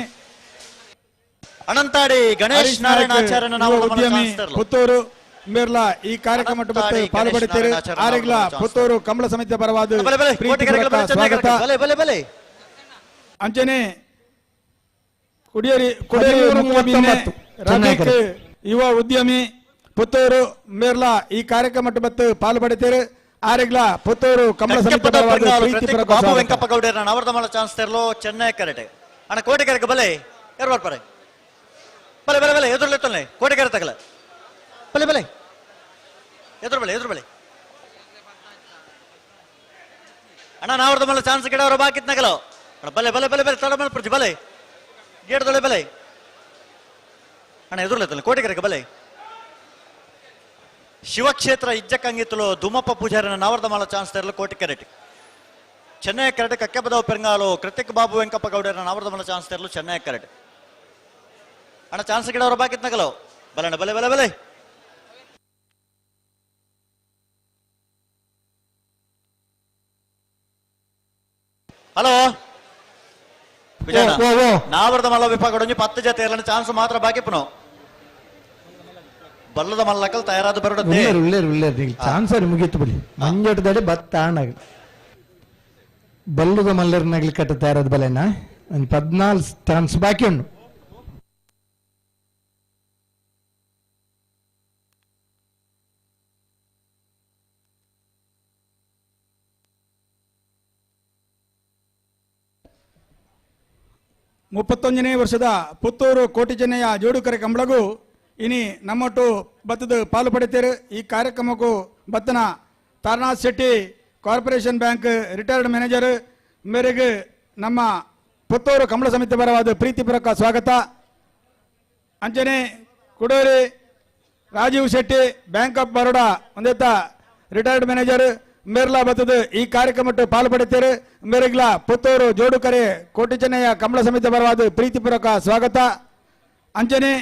ಅನಂತಾಡಿ ಗಣೇಶ್ ನಾರಾಯಣಾಚಾರ್ಯನ ನಾವರದ ಮಲ ಚಾನ್ಸ್ ತೆರಲು ಪುತ್ತೂರು ಮೇರ್ಲಾ ಈ ಕಾರ್ಯಕ್ರಮ ಪಾಲ್ಪಡುತ್ತಾರೆ ಆರೆಗ್ಲ ಪುತ್ತೂರು ಕಂಬಳ ಸಮಿತಿಯ ಪರವಾದ ಸ್ವಾಗತ ಅಂಚನೆ ಕುಡಿಯರಿ ಯುವ ಉದ್ಯಮಿ ಪುತ್ತೂರು ಮೇರ್ಲಾ ಈ ಕಾರ್ಯಕ್ರಮ ಪಾಲ್ಪಡುತ್ತಾರೆ ಆರೆಗ್ಲ ಪುತ್ತೂರು ಕಂಬಳ ಸಮಿತಿಯ ಪರವಾದ ಬಾಬು ವೆಂಕಪ್ಪ ಗೌಡರ ನಾವರದ ಮಲ ಚಾನ್ಸ್ ತೆರಲು ಚೆನ್ನೈ ಕರೆಕ್ಟ್ ಅಣ್ಣ ಕೋಟೆ ಕರೆಕ ಬಲೆ ಯಾರು ಬರ್ಪಾರೆ ಬಲೆ ಬಲೆ ಬಲೆ ಎದುರ್ಲೆತ್ತಲ್ಲ ಕೋಟೆ ಕರೆ ತಗಲ ಬಲೆ ಬಲೆ ಎದುರು ಬಲೆ ಎದುರು ಬಲೆ ಅಣ್ಣ ನಾವರದ ಮಲ್ಲ ಚಾನ್ಸ್ ಗಿಡ ಅವರ ಬಾಕಿತ್ ನಗಲ ಬಲೆ ಬಲೆ ಬಲೆ ಬಲೆ ತಡ ಮಲ್ ಪ್ರತಿ ಬಲೆ ಗೇಟ್ ದೊಳೆ ಬಲೆ ಅಣ್ಣ ಎದುರ್ಲೆತ್ತಲ್ಲ ಕೋಟೆ ಕರೆಕ ಬಲೆ ಶಿವಕ್ಷೇತ್ರ ಇಜ್ಜಕ್ಕಂಗಿತ್ತಲು ದುಮಪ್ಪ ಪೂಜಾರಿನ ನಾವರದ ಮಲ್ಲ ಚಾನ್ಸ್ ತೆರಲು ಕೋಟಿ ಕೆರೆಟ್ ಚೆನ್ನೈ ಕೆರೆಟ್ ಕಕ್ಕೆಬದವ ಪೆರಂಗಾಲು ಕೃತಿಕ್ ಬಾಬು ವೆಂಕಪ್ಪ ಗೌಡರ ನಾವರದ ಮಲ್ಲ ಚಾನ್ಸ್ ತೆರಲು ಚೆನ್ನೈ ಕೆರೆಟ್ ಅಣ್ಣ ಚಾನ್ಸ್ ಗಿಡ ಅವರ ಬಾಕಿತ್ ನಗಲೋ ಬಲಣ್ಣ ಬಲೆ ಬಲೆ ಬಲೆ ಹಲೋ ನಾವರದ ಮಲ್ಲ ವಿಭಾಗ 10 ಜೊತೆ ಎಲ್ಲ ಚಾನ್ಸ್ ಮಾತ್ರ ಬಾಕಿ ಪುನೋ ಬಲ್ಲದ ಮಲ್ಲಕಲ್ ತಯಾರಾದ ಬರಡತ್ತೆ ಚಾನ್ಸ್ ಮುಗೀತು ಬಲಿ ಮಂಜೋಟದಡಿ ಬತ್ತ ಆಣಾಗ ಬಲ್ಲದ ಮಲ್ಲರ್ನಾಗ್ಲಿ ಕಟ್ಟ ತಯಾರಾದ ಬಲೆನ 14 ಚಾನ್ಸ್ ಬಾಕಿ ಉಂಡು ಮುಪ್ಪತ್ತೊಂದನೇ ವರ್ಷದ ಪುತ್ತೂರು ಕೋಟಿ ಚೆನ್ನಯ್ಯ ಜೋಡುಕರೆ ಕಂಬಳಗು ಇನಿ ನಮ್ಮೊಟ್ಟು ಬತ್ತದ ಪಾಲು ಪಡಿತೀರು ಈ ಕಾರ್ಯಕ್ರಮಕ್ಕೂ ಬತ್ತನ Taranath Shetty corporation bank retired manager ಮೇರೆಗೆ ನಮ್ಮ ಪುತ್ತೂರು ಕಂಬಳ ಸಮಿತಿ ಪರವಾದ ಪ್ರೀತಿಪೂರ್ವಕ ಸ್ವಾಗತ ಅಂಚನೆ ಕುಡೂರಿ ರಾಜೀವ್ ಶೆಟ್ಟಿ ಬ್ಯಾಂಕ್ ಆಫ್ ಬರೋಡಾ ಒಂದೇತ ರಿಟೈರ್ಡ್ ಮ್ಯಾನೇಜರ್ ಮೇರ್ಲಾ ಬತ್ತದ ಈ ಕಾರ್ಯಕ್ರಮಕ್ಕೆ ಪಾಲ್ಪಡುತ್ತಾರೆ ಮೇರೆಗ್ಲ ಪುತ್ತೂರು ಜೋಡುಕರೆ ಕೋಟಿ ಚೆನ್ನಯ್ಯ ಕಂಬಳ ಸಮಿತಿ ಪರವಾದ ಪ್ರೀತಿಪೂರ್ವಕ ಸ್ವಾಗತ ಅಂಚನೆ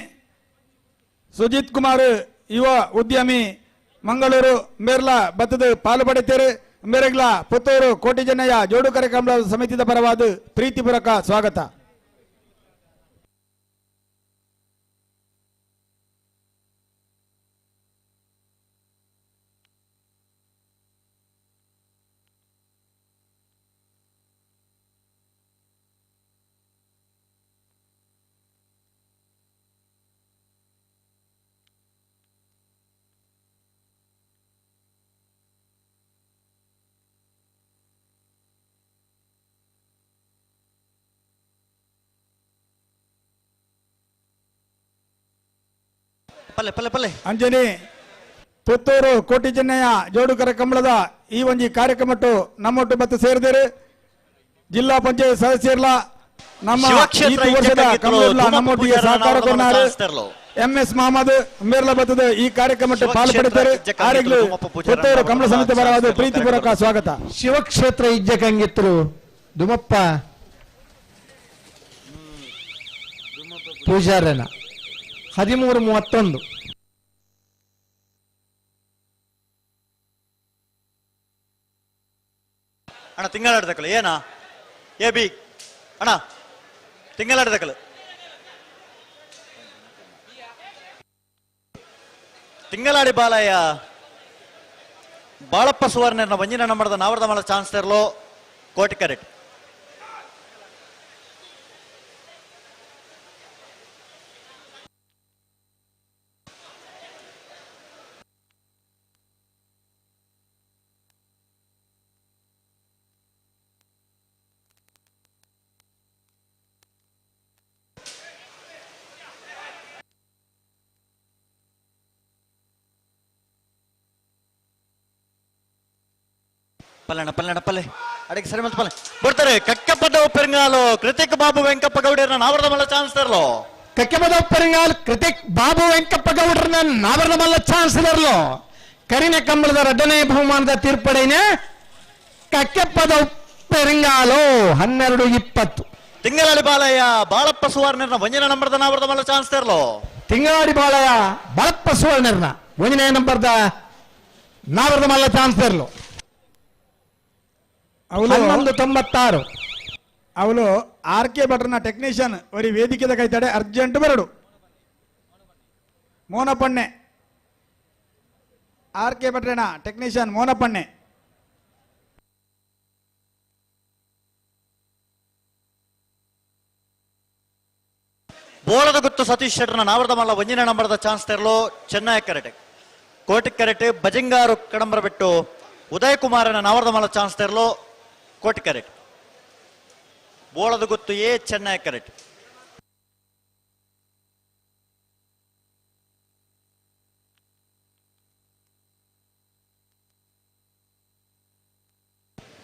ಸುಜಿತ್ ಕುಮಾರ್ ಯುವ ಉದ್ಯಮಿ ಮಂಗಳೂರು ಮೇರ್ಲಾ ಬತ್ತದ ಪಾಲ್ಪಡುತ್ತಾರೆ ಮೇರೆಗ್ಲ ಪುತ್ತೂರು ಕೋಟಿ ಚೆನ್ನಯ್ಯ ಜೋಡುಕರೆ ಕಂಬಳ ಸಮಿತಿಯ ಪರವಾದ ಪ್ರೀತಿಪೂರ್ವಕ ಸ್ವಾಗತ ಪಲ್ಲೆ ಪಲ್ಲೆ ಪಲ್ಲೆ ಅಂಜನಿ ಪುತ್ತೂರು ಕೋಟಿ ಚೆನ್ನಯ್ಯ ಜೋಡುಕರ ಕಂಬಳದ ಈ ಒಂಜಿ ಕಾರ್ಯಕ್ರಮಟ್ಟು ನಮ್ಮೊಟ್ಟು ಬತ್ತು ಸೇರಿದಿರು ಜಿಲ್ಲಾ ಪಂಚಾಯತ್ ಸದಸ್ಯರ್ಲ ನಮ್ಮ ಶಿವಕ್ಷೇತ್ರ ಈ ವರ್ಷದ ಇಜ್ಜೆ ಕಂಬಳಲ್ಲ ಕಂಗಿತ್ತು, ನಮ್ಮೊಟ್ಟಿಗೆ ಧೂಮಪ್ಪ ಸಹಕಾರ ಪೂಜಾರ ಕೊನಾರು ಚಾನ್ಸ್ಲರ್ಲು. MS ಮಹಮ್ಮದ್ ಮೇರ್ಲ ಬತ್ತದ ಈ ಕಾರ್ಯಕ್ರಮಕ್ಕೆ ಪಾಲ್ಪಡುತ್ತಾರೆ ಶಿವಕ್ಷೇತ್ರ ಇಜ್ಜೆ ಆರೆಗ್ಲು ಕಂಗಿತ್ತು, ಧೂಮಪ್ಪ ಪೂಜಾರ ಪುತ್ತೂರು ಕಂಬಳ ಸಮಿತಿ ಪರವಾದ ಚಾನ್ಸ್ಲರ್ಲು ಪ್ರೀತಿಪೂರ್ವಕ ಸ್ವಾಗತ. ಶಿವಕ್ಷೇತ್ರ ಇಜ್ಜೆ ಕಂಗಿತ್ರು ದುಮಪ್ಪ ಪೂಜಾರನ 13:31 ಅಣ್ಣ ತಿಂಗಳಾಡ್ದಕ್ಕಳು ಏನಾ ಏ ಬಿ ಅಣ್ಣ ತಿಂಗಳಾಡ್ದಕ್ಕಳು ತಿಂಗಳಾಡಿ ಬಾಲಯ್ಯ ಬಾಳಪ್ಪ ಸುವರ್ಣನ ವಂಜಿನ ನಂಬರದ ನಾವರದ ಮಲ ಚಾನ್ಸ್ಲರ್ಲು ಕೋಟಿ ಕರೆಕ್ಟ್ ಪಲ್ಲೆ ಅಡಿಗೆ ಸರಿ ಮತ್ತೆ ಪಲ್ಲೆ ಬರ್ತಾರೆ ಕಕ್ಕಪದ ಪೆರಂಗಾಲು ಕೃತಿಕ್ ಬಾಬು ವೆಂಕಪ್ಪ ಗೌಡರನ್ನ ನಾವರದ ಮಲ್ಲ ಚಾನ್ಸ್ಲರ್ಲು ಕಕ್ಕೆಪದ ಪೆರಿಂಗಾಲ್ ಕೃತಿಕ್ ಬಾಬು ವೆಂಕಪ್ಪ ಗೌಡ್ರನ್ನ ನಾವರ್ಣ ಮಲ್ಲ ಚಾನ್ಸಲರ್ಲು ಕರಿನ ಕಂಬಳದ ಎರಡನೇ ಬಹುಮಾನದ ತೀರ್ಪಡೆನೆ ಕಕ್ಕೆಪದ ಪೆರಿಂಗಾಲು 12:20 ತಿಂಗಳಾಡಿ ಬಾಲಯ್ಯ ಬಾಳಪ್ಪ ಸುವರ್ಣನ ವಂಜನ ನಂಬರದ ನಾವರದ ಮಲ್ಲ ಚಾನ್ಸ್ಲರ್ಲು ತಿಂಗಾಡಿ ಬಾಳಯ್ಯ ಬಾಳಪ್ಪ ಸುವರ್ಣರ್ನ ಒಂದನೇ ನಂಬರ್ದ ನಾವರ್ದ ಮಲ್ಲ ಚಾನ್ಸಲರ್ಲು 11:96 ಅವಳು RK ಭಟ್ರನ ಟೆಕ್ನಿಷಿಯನ್ ಒರಿ ವೇದಿಕೆದ ಕೈತಡೆ ಅರ್ಜೆಂಟ್ ಬರಡು ಮೋನಪಣ್ಣೆ RK ಭಟ್ರನ ಟೆಕ್ನಿಷಿಯನ್ ಮೋನಪಣ್ಣೆ ಬೋಳದ ಗುತ್ತು ಸತೀಶ್ ಶೆಟ್ಟರ್ನ ನಾವರದ ಮಲ್ಲ ವಂಜಿನ ನಂಬರದ ಚಾನ್ಸ್ಲರ್ಲು ಚೆನ್ನೈ ಕರೆಕ್ಟ್ ಕೋಟಿ ಕರೆಕ್ಟ್ ಬಜಿಂಗಾರು ಕಡಂಬರ ಬಿಟ್ಟು ಉದಯ್ ಕುಮಾರನ ನಾವರದ ಮಲ್ಲ ಚಾನ್ಸ್ಲರ್ಲು ಕೋಟಿ ಕರೆಕ್ಟ್ ಬೋಳದ ಗುತ್ತು ಎ ಚೆನ್ನೈ ಕರೆಕ್ಟ್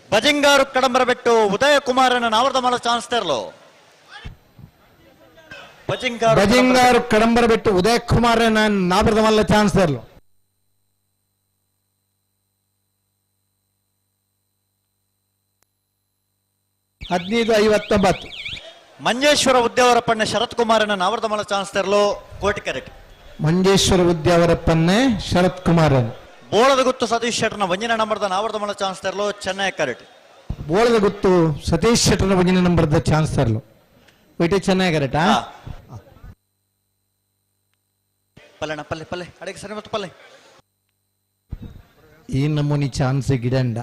ಬಜಿಂಗಾರು ಕಡಂಬರ ಬಿಟ್ಟು ಉದಯ ಕುಮಾರನ ನಾವರದ ಮಲ್ಲ ಚಾನ್ಸ್ಲರ್ಲು ಬಜಿಂಗಾರು ಕಡಂಬರ ಬಿಟ್ಟು ಉದಯ ಕುಮಾರ್ ನಾವರದ ಮಲ್ಲ ಚಾನ್ಸಲರ್ಲು ಹದಿನೈದು 59 ಮಂಜೇಶ್ವರ ಉದ್ಯಾವರಪ್ಪಣ್ಣ ಶರತ್ ಕುಮಾರನ ನಾವರದ ಮಲ್ಲ ಚಾನ್ಸ್ಲರ್ಲು ಕೋಟಿ ಕರೆಕ್ಟ್ ಮಂಜೇಶ್ವರ ಉದ್ಯಾವರಪ್ಪನ್ನೇ ಶರತ್ ಕುಮಾರನ್ ಬೋಳದ ಗುತ್ತು ಸತೀಶ್ ಶೆಟ್ಟರ್ನ ವಂಜನ ನಂಬರದ ನಾವರದ ಮಲ್ಲ ಚಾನ್ಸ್ಲರ್ಲು ಚೆನ್ನೈ ಕರೆಕ್ಟ್ ಬೋಳದ ಗುತ್ತು ಸತೀಶ್ ಶೆಟ್ಟರ್ನ ಒಂದನೇ ನಂಬರ್ದ ಚಾನ್ಸಲರ್ಲು ವೈಟೆ ಚೆನ್ನಾಗಿರಟಾ ಪಲ್ಲೆಣ್ಣ ಪಲ್ಲೆ ಅಡಿಗೆ ಸರಿ ಮತ್ತು ಪಲ್ಲೆ ಈ ನಮೂನಿ ಚಾನ್ಸ್ ಗಿಡಂಡ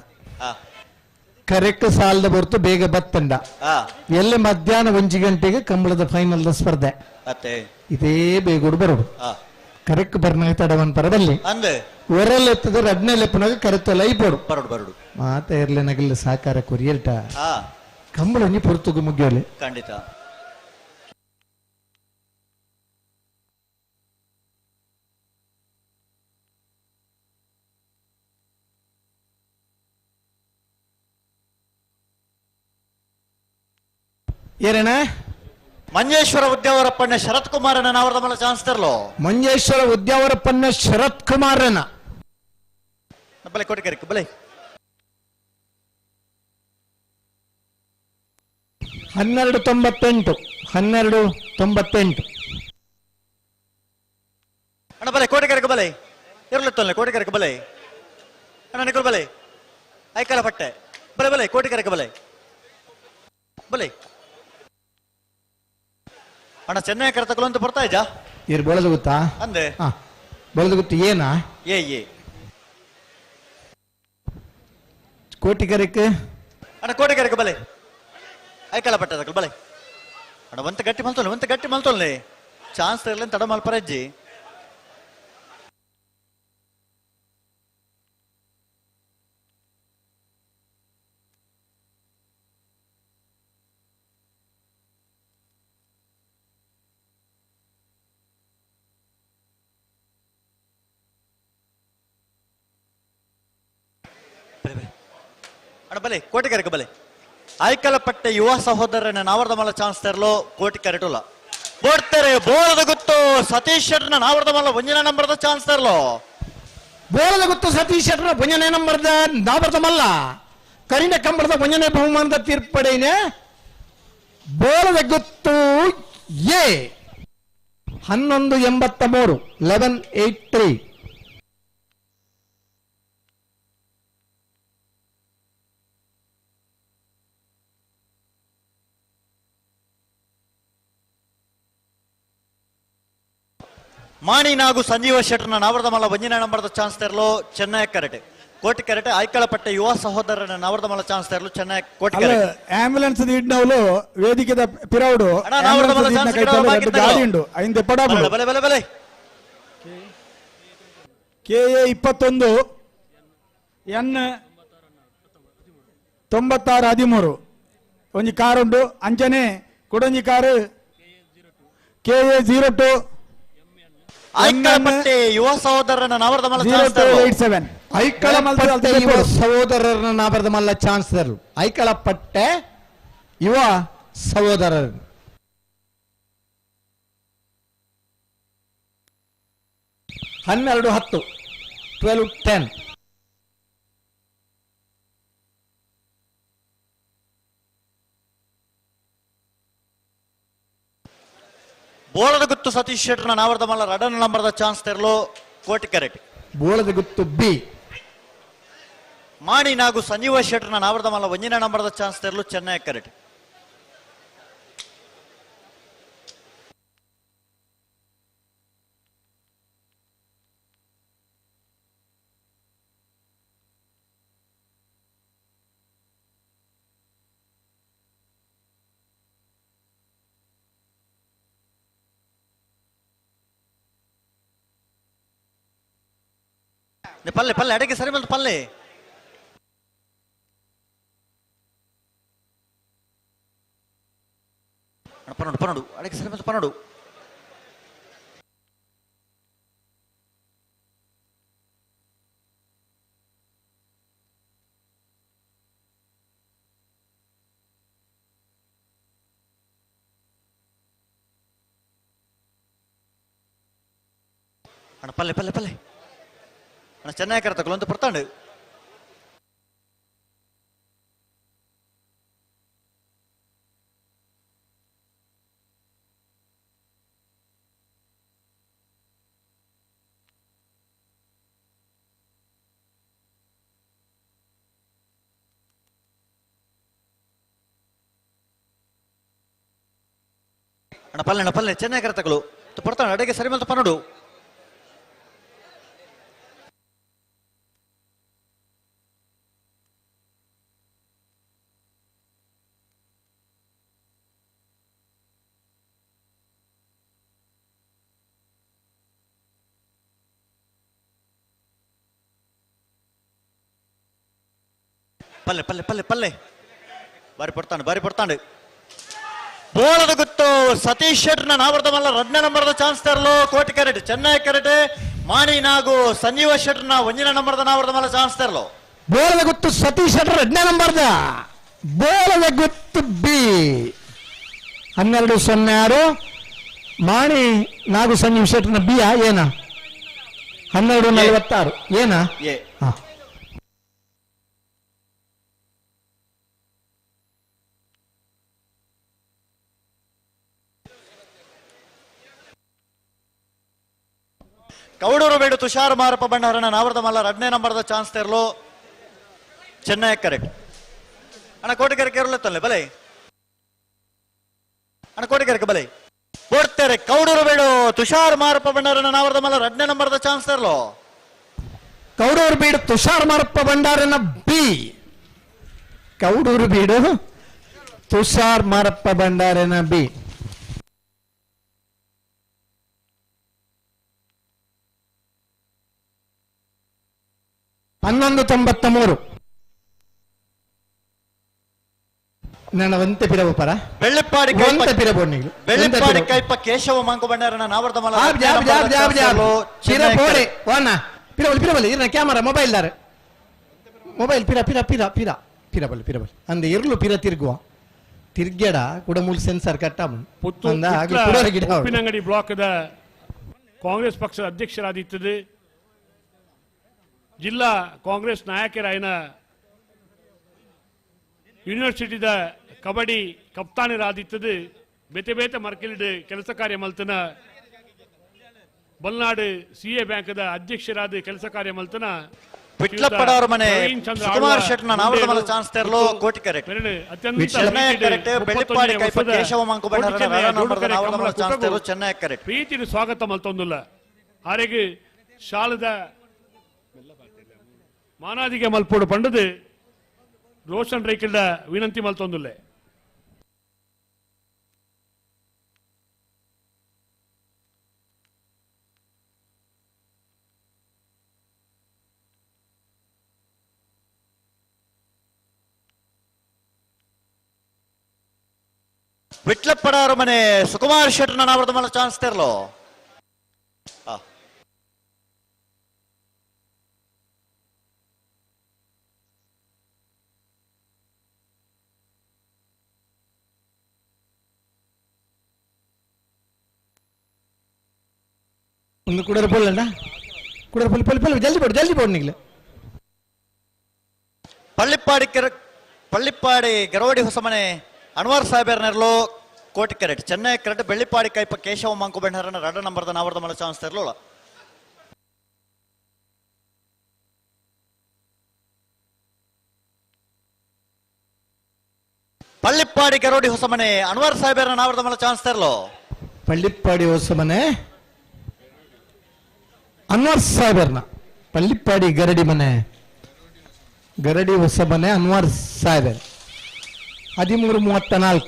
ಕರೆಕ್ಟ್ ಸಾಲದ ಹೊರತು ಬೇಗ ಬತ್ತಂಡ ಎಲ್ಲ ಮಧ್ಯಾಹ್ನ 1 ಗಂಟೆಗೆ ಕಂಬಳದ ಫೈನಲ್ ಸ್ಪರ್ಧೆ ಇದೇ ಬೇಗೂಡು ಬರೋದು ಕರೆಕ್ಟ್ ಬರ್ನಾಗ ತಡವನ್ ಪರದಲ್ಲಿ ಒರಲ್ ಎತ್ತದ ರಡ್ನೆ ಲೆಪ್ಪನಾಗ ಕರೆಕ್ಟ್ ಲೈ ಪೋಡು ಬರೋಡು ಮಾತ ಇರ್ಲೆ ನಗಲ್ಲ ಸಾಕಾರ ಕೊರಿಯಲ್ಟ ಕಂಬಳ ಒಂಜಿ ಪೊರ್ತುಗು ಮುಗಿಯೋಲೆ ಖಂಡಿತ ಏನೇನ ಮಂಜೇಶ್ವರ ಉದ್ಯಾವರಪ್ಪಣ್ಣ ಶರತ್ ಕುಮಾರನ ನಾವರದ ಮಲ್ಲ ಚಾನ್ಸ್ಲರ್ಲು ಮಂಜೇಶ್ವರ ಉದ್ಯಾವರಪ್ಪನ್ನ ಶರತ್ ಕುಮಾರನ ಬಲೆ ಕೋಟಿ ಕರೆಕ್ಟ್ ಬಲೆ 12:98 ಅಣ್ಣ ಬಲೆ ಕೋಟಿ ಕರೆಕ್ಟ್ ಬಲೆ ಇರ್ಲತ್ತಲ್ಲ ಕೋಟಿ ಕರೆಕ್ಟ್ ಬಲೆ ಅಣ್ಣ ನಿಕಲ್ ಬಲೆ ಐಕಲ ಪಟ್ಟೆ ಬಲೆ ಕೋಟಿ ಕರೆಕ್ಟ್ ಬಲೆ ಅಣ್ಣ ಚೆನ್ನೈ ಕರೆತಕಲು ಅಂತ ಬರ್ತಾ ಇದ್ದ ಇರ್ ಬಳದು ಗೊತ್ತಾ ಅಂದೆ ಬಳದು ಗೊತ್ತು ಏನಾ ಏ ಕೋಟಿ ಕರೆಕ್ ಅಣ್ಣ ಕೋಟಿ ಕರೆಕ್ ಬಲೆ ಐಕಲ ಪಟ್ಟದಕಲ್ ಬಲೆ ಅಣ್ಣ ಒಂತ ಗಟ್ಟಿ ಮಲ್ತೊಲ್ಲೆ ಚಾನ್ಸ್ ಇರ್ಲಿ ತಡ ಮಲ್ಪರಜ್ಜಿ ಬಲೆ ಕೋಟಿಕೆರೆಗೆ ಬಲೆ ಆಯ್ಕಲಪಟ್ಟೆ ಯುವ ಸಹೋದರನ ನಾವರ್ದ ಮಲ್ಲ ಚಾನ್ಸ್ ತೆರಲು ಕೋಟಿ ಕರೆಟುಲ್ಲ ಬೋಡ್ತಾರೆ ಬೋಳದ ಗೊತ್ತು ಸತೀಶ್ ಶೆಟ್ರನ ನಾವರ್ದ ಮಲ್ಲ ಒಂಜಿನ ನಂಬರ್ದ ಚಾನ್ಸ್ ತೆರಲು ಬೋಳದ ಗೊತ್ತು ಸತೀಶ್ ಶೆಟ್ರ ಒಂಜನೇ ನಂಬರ್ದ ನಾವರ್ದ ಮಲ್ಲ ಕರಿನ ಕಂಬಳದ ಒಂಜನೇ ಬಹುಮಾನದ ತೀರ್ಪಡೆನೆ ಬೋಳದ ಗೊತ್ತು ಎ 1183 1183. ಮಾಣಿ ನಾಗು ಸಂಜೀವ ಶೆಟ್ರನ ನಾವರ್ದ ಮಲ್ಲ ಒಂಜಿನ ನಂಬರ್ದ ಚಾನ್ಸ್ ತೆರಲು ಚೆನ್ನೈ ಕರೆಟೆ ಕೋಟಿ ಕರೆಟೆ ಆಯ್ಕಳಪಟ್ಟೆ ಯುವ ಸಹೋದರನ ನಾವರ್ದ ಮಲ್ಲ ಚಾನ್ಸ್ ತೆರಲು ಚೆನ್ನೈ ಕೋಟಿ ಕರೆಟೆ ಆಂಬ್ಯುಲೆನ್ಸ್ ಇಡ್ನವಳು ವೇದಿಕೆದ ಪಿರೌಡು ಗಾಡಿ ಉಂಡು ಐಂದೆ ಪಡಾಬು ಬಲೆ ಬಲೆ ಬಲೆ KA 21 N 9613 ಒಂಜಿ ಕಾರ್ ಉಂಡು ಅಂಚನೆ ಕೊಡೊಂಜಿ ಕಾರು KA 02 ಆಯ್ಕಳಪಟ್ಟೆ ಯುವ ಸಹೋದರನ ನಾವರ್ದ ಮಲ್ಲ ಚಾನ್ಸ್ ತೆರಲು 87 ಐಕಳಪಟ್ಟೆ ಯುವ ಸಹೋದರರ ನಾವರ್ದ ಮಲ್ಲ ಚಾನ್ಸ್ ತೆರಲು ಐಕಳಪಟ್ಟೆ ಯುವ ಸಹೋದರರು 12-10 12-10. ಬೋಳದ ಗುತ್ತು ಸತೀಶ್ ಶೆಟ್ರನ ನಾವರ್ದ ಮಲ್ಲ ರಡನ್ ನಂಬರ್ದ ಚಾನ್ಸ್ ತೆರಲು ಕೋಟಿ ಕರೆಟೆ ಬೋಳದ ಗುತ್ತು ಬಿ ಮಾಣಿ ನಾಗು ಸಂಜೀವ ಶೆಟ್ರನ ನಾವರ್ದ ಮಲ್ಲ ಒಂಜಿನ ನಂಬರ್ದ ಚಾನ್ಸ್ ತೆರಲು ಚೆನ್ನೈ ಕರೆಟೆ ಪಲ್ಲೆ ಪಲ್ಲೆ ಅಡಗೆ ಸರಿ ಬಂತು ಪಲ್ಲೆ ಪನ್ನಡು ಪನ್ನಡು ಅಡಗೆ ಸರಿ ಬಂತು ಪನ್ನಡು ಅಣ್ಣ ಪಲ್ಲೆ ಪಲ್ಲೆ ಪಲ್ಲೆ ಅಣ್ಣ ಚೆನ್ನಾಗಿ ಕರೆತಕ್ಕಳು ಅಂತ ಬರ್ತಾಂಡು ಅಣ್ಣ ಪಲ್ಲೆ ಚೆನ್ನಾಗಿ ಕರೆತಕ್ಕಳು ಬರ್ತಾಂಡು ಅಡೆಗೆ ಸರಿ ಮಲ್ತ ಪನ್ನಡು ಪಲ್ಲೆ ಪಲ್ಲೆ ಪಲ್ಲೆ ಪಲ್ಲೆ ಬಾರಿ ಪಡ್ತಾಂಡು ಬೋಳದ ಗುತ್ತು ಸತೀಶ್ ಶೆಟ್ರನ ನಾವರ್ದ ಮಲ್ಲ ರಡ್ನೇ ನಂಬರ್ದ ಚಾನ್ಸ್ ತೆರಲು ಕೋಟಿ ಕರೆಟೆ ಚೆನ್ನೈ ಕರೆಟೆ ಮಾಣಿ ನಾಗು ಸಂಜೀವ ಶೆಟ್ರನ ಒಂಜಿನ ನಂಬರ್ದ ನಾವರ್ದ ಮಲ್ಲ ಚಾನ್ಸ್ ತೆರಲು ಬೋಳದ ಗುತ್ತು ಸತೀಶ್ ಶೆಟ್ರ ರಡ್ನೇ ನಂಬರ್ದ ಬೋಳದ ಗುತ್ತು ಬಿ 1206 ಮಾಣಿ ನಾಗು ಸಂಜೀವ ಶೆಟ್ರನ ಬಿಯ ಏನ 1246 ಏನ ಕೌಡೂರು ಬೇಡು ತುಷಾರ್ ಮಾರಪ್ಪ ಬಂಡಾರನ ನಾವರ್ದ ಮಲ್ಲ ರಡ್ನೇ ನಂಬರ್ದ ಚಾನ್ಸ್ ತೆರಲು ಚೆನ್ನೈ ಕರೆಕ್ಟ್ ಅಣ್ಣ ಕೋಟಿಕೆರೆ ಇರಲತ್ತಲ್ಲೇ ಬಲೆ ಅಣ್ಣ ಕೋಟಿಕೆರೆ ಬಲೆ ಕೊಡ್ತಾರೆ ಕೌಡೂರು ಬೇಡು ತುಷಾರ್ ಮಾರಪ್ಪ ಬಂಡಾರನ ನಾವರ್ದ ಮಲ್ಲ ರಡ್ನೇ ನಂಬರ್ದ ಚಾನ್ಸ್ ತೆರಲು ಕೌಡೂರು ಬೀಡು ತುಷಾರ್ ಮಾರಪ್ಪ ಭಂಡಾರನ ಬಿ ಕೌಡೂರು ಬೀಡು ತುಷಾರ್ ಮಾರಪ್ಪ ಭಂಡಾರನ ಬಿ 1193 ನನ್ನ ಒಂತೆ ಪಿರವು ಪರ ಬೆಳ್ಳಿಪ್ಪಾಡಿ ಒಂತೆ ಪಿರಬೋನಿಗಳು ಬೆಳ್ಳಿಪ್ಪಾಡಿ ಕೈಪ ಕೇಶವ ಮಂಕು ಬಂಡಾರನ ನಾವರ್ದ ಮಲ್ಲ ಪಿರಬೋರೆ ವಾನ ಪಿರವಲ್ ಪಿರವಲ್ ಇರನ ಕ್ಯಾಮರಾ ಮೊಬೈಲ್ ದಾರೆ ಮೊಬೈಲ್ ಪಿರ ಪಿರ ಪಿರ ಪಿರ ಪಿರಬಲ್ ಪಿರಬಲ್ ಅಂದ ಇರ್ಲು ಪಿರ ತಿರ್ಗುವ ತಿರ್ಗ್ಯಾಡ ಕೂಡ ಮೂಲ ಸೆನ್ಸರ್ ಕಟ್ಟಾಮು ಉಪ್ಪಿನಂಗಡಿ ಬ್ಲಾಕ್ದ ಕಾಂಗ್ರೆಸ್ ಪಕ್ಷದ ಅಧ್ಯಕ್ಷರಾದಿತ್ತದು ಜಿಲ್ಲಾ ಕಾಂಗ್ರೆಸ್ ನಾಯಕರಾಯಿನ ಯೂನಿವರ್ಸಿಟಿದ ಕಬಡ್ಡಿ ಕಪ್ತಾನರಾದಿತ್ತದು ಬೇತೆ ಬೇತೆ ಮರ್ಕಿಲ್ಡ್ ಕೆಲಸ ಕಾರ್ಯ ಮಲ್ತನ ಬಲ್ನಾಡು ಸಿಎ ಬ್ಯಾಂಕ್ದ ಅಧ್ಯಕ್ಷರಾದ ಕೆಲಸ ಕಾರ್ಯ ಮಲ್ತನ ವಿಟ್ಲಪ್ಪಡವರ ಮನೆ ಸುಕುಮಾರ್ ಶೆಟ್ನ ನಾವರದ ಮಲ ಚಾನ್ಸ್ ತೆರಲು ಕೋಟಿ ಕರೆಕ್ಟ್ ಚೆನ್ನೈ ಕರೆಕ್ಟ್ ಬೆಳ್ಳಿಪಾಡಿ ಕೈಪ ಕೇಶವ ಮಂಕು ಬಂಡರ ನಂಬರ್ದ ನಾವರದ ಮಲ ಚಾನ್ಸ್ ತೆರಲು ಚೆನ್ನೈ ಕರೆಕ್ಟ್ ಪ್ರೀತಿನ ಸ್ವಾಗತ ಮಲ್ತೊಂದುಲ್ಲ ಆರೆಗೆ ಶಾಲದ ಮಾನಾದಿಗೆ ಮಲ್ಪೋಡು ಪಂಡದು ರೋಷನ್ ರೈಕಲ್ಡ ವಿನಂತಿ ಮಲ್ತೊಂದುಲ್ಲೆ ವಿಟ್ಲಪ್ಪಡವರ ಮನೆ ಸುಕುಮಾರ್ ಶೆಟ್ನ ನಾವರದ ಮಲ ಚಾನ್ಸ್ ತೆರಲು ಒಂದು ಕುಡರ ಪೊಲ್ಲಣ್ಣ ಕುಡರ ಪೊಲ್ ಪೊಲ್ ಪೊಲ್ ಜಲ್ದಿ ಪೋಡು ನಿಗ್ಲ ಪಳ್ಳಿಪ್ಪಾಡಿ ಗರವಡಿ ಹೊಸಮನೆ ಅನ್ವರ್ ಸಾಹೇಬರ್ ನೆರಲು ಕೋಟಿ ಕರೆಕ್ಟ್ ಚೆನ್ನೈ ಕರೆಕ್ಟ್ ಬೆಳ್ಳಿಪಾಡಿ ಕೈಪ ಕೇಶವ ಮಂಕು ಬೆಂಡರನ ರಡ ನಂಬರ್ದ ನಾವರದ ಮಲ ಚಾನ್ಸ್ ತೆರಲು ಪಳ್ಳಿಪ್ಪಾಡಿ ಗರವಡಿ ಹೊಸಮನೆ ಅನ್ವರ್ ಸಾಹೇಬರ್ ನಾವರದ ಮಲ ಚಾನ್ಸ್ ತೆರಲು ಪಳ್ಳಿಪ್ಪಾಡಿ ಹೊಸಮನೆ ಅನ್ವರ್ ಸಾಹೇಬರ್ನ ಪಳ್ಳಿಪ್ಪಾಡಿ ಗರಡಿ ಮನೆ ಗರಡಿ ಹೊಸ ಮನೆ ಅನ್ವರ್ ಸಾಹೇಬರ್ 13:34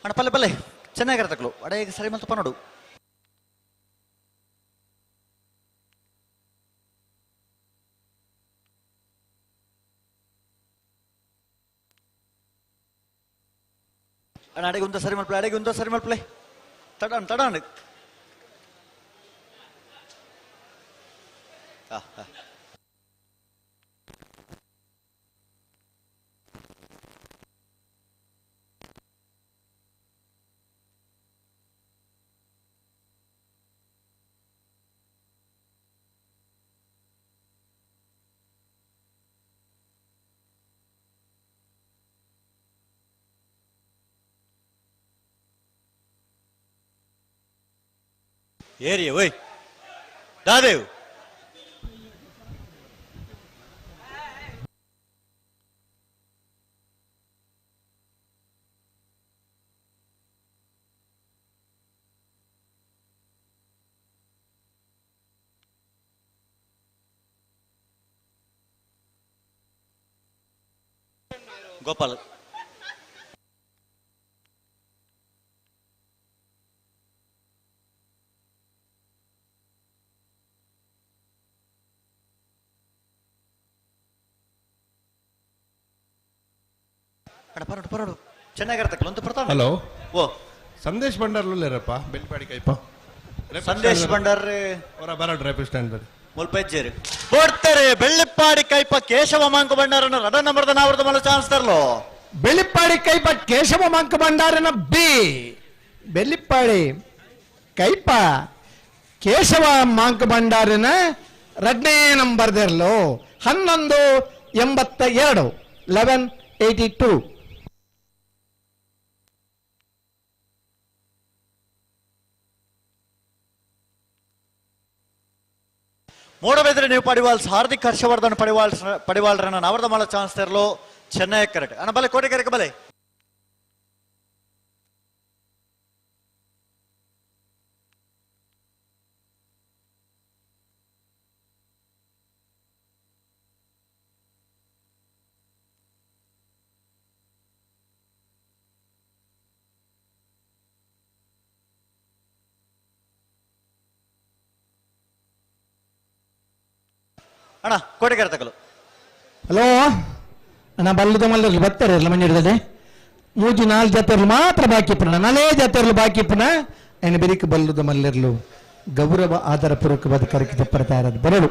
ಅಣ್ಣ ಪಲ್ಲೆ ಪಲ್ಲೆ ಚೆನ್ನಾಗಿರತಕ್ಕಳು ಅಡೆ ಈಗ ಸರಿ ಮಲ್ತಪ್ಪ ನೋಡು ಅಣ್ಣ ಅಡೆಗೆ ಒಂದು ಸರಿ ಮಲ್ಪಲೆ ತಡಾಣ ಏರಿಯ ಓಯ್ ದಾದೇವ್ ಗೋಪಾಲ್ ಪರಡು ಚೆನ್ನಾಗಿರ್ತಕ್ಕಲ್ಲ ಒಂದು ಪ್ರತಾಪ್ ಹಲೋ ಓ ಸಂದೇಶ್ ಭಂಡಾರ್ಲಪ್ಪ ಬೆಳ್ಳಿಪಾಡಿ ಕೈಪ ಸಂದೇಶ್ ಭಂಡಾರ್ ಅವರ ಬರಡು ರೇಪಿಸ್ ಸ್ಟ್ಯಾಂಡ್ ಮುಲ್ಪೆಜ್ಜೇರಿ ಕೊಡ್ತಾರೆ ಬೆಳ್ಳಿಪ್ಪಾಡಿ ಕೈಪ ಕೇಶವ ಮಾಂಕು ಭಂಡಾರನ ರಡ ನಂಬರ್ದ ನಾವರದ ಮಲ ಚಾನ್ಸ್ ತರಲು ಬೆಳ್ಳಿಪ್ಪಾಡಿ ಕೈಪ ಕೇಶವ ಮಾಂಕು ಭಂಡಾರನ ಬಿ ಬೆಳ್ಳಿಪ್ಪಾಡಿ ಕೈಪ ಕೇಶವ ಮಾಂಕು ಭಂಡಾರನ ರಡ್ನೇ ನಂಬರ್ದರ್ಲು 11:82 11:82 ಮೂಡಬೆದ್ರೆ ನೀವು ಪಡಿವಾಲ್ಸ್ ಹಾರ್ದಿಕ್ ಹರ್ಷವರ್ಧನ್ ಪಡಿವಾಲ್ರನ್ನ ನಾವರದ ಮಲ ಚಾನ್ಸ್ ತೆರಲು ಚೆನ್ನೈ ಕರೆಕ್ಟ್ ಅಣ್ಣ ಬಲೆ ಕೋಟೆ ಕರೆಕ್ಟ್ ಬಲೆ ಅಣ್ಣ ಕೋಟೆ ಕರೆತಕಲು ಹಲೋ ಅಣ್ಣ ಬಲ್ಲದ ಮಲ್ಲರ್ಲು ಬರ್ತಾರೆ ಎಲ್ಲ ಮಂಡ್ಯದಲ್ಲಿ 3-4 ಜಾತ್ರೆಗಳು ಮಾತ್ರ ಬಾಕಿ ಪುನಃ 4 ಜಾತ್ರೆಗಳು ಬಾಕಿ ಪುನಃ ఆయన ಬೆರಿಕ ಬಲ್ಲದ ಮಲ್ಲರ್ಲು ಗೌರವ ಆಧಾರಪೂರ್ವಕವಾದ ಕಾರ್ಯಕ್ರಮ ಬರ್ತಾ ಇರೋದು ಬರಡು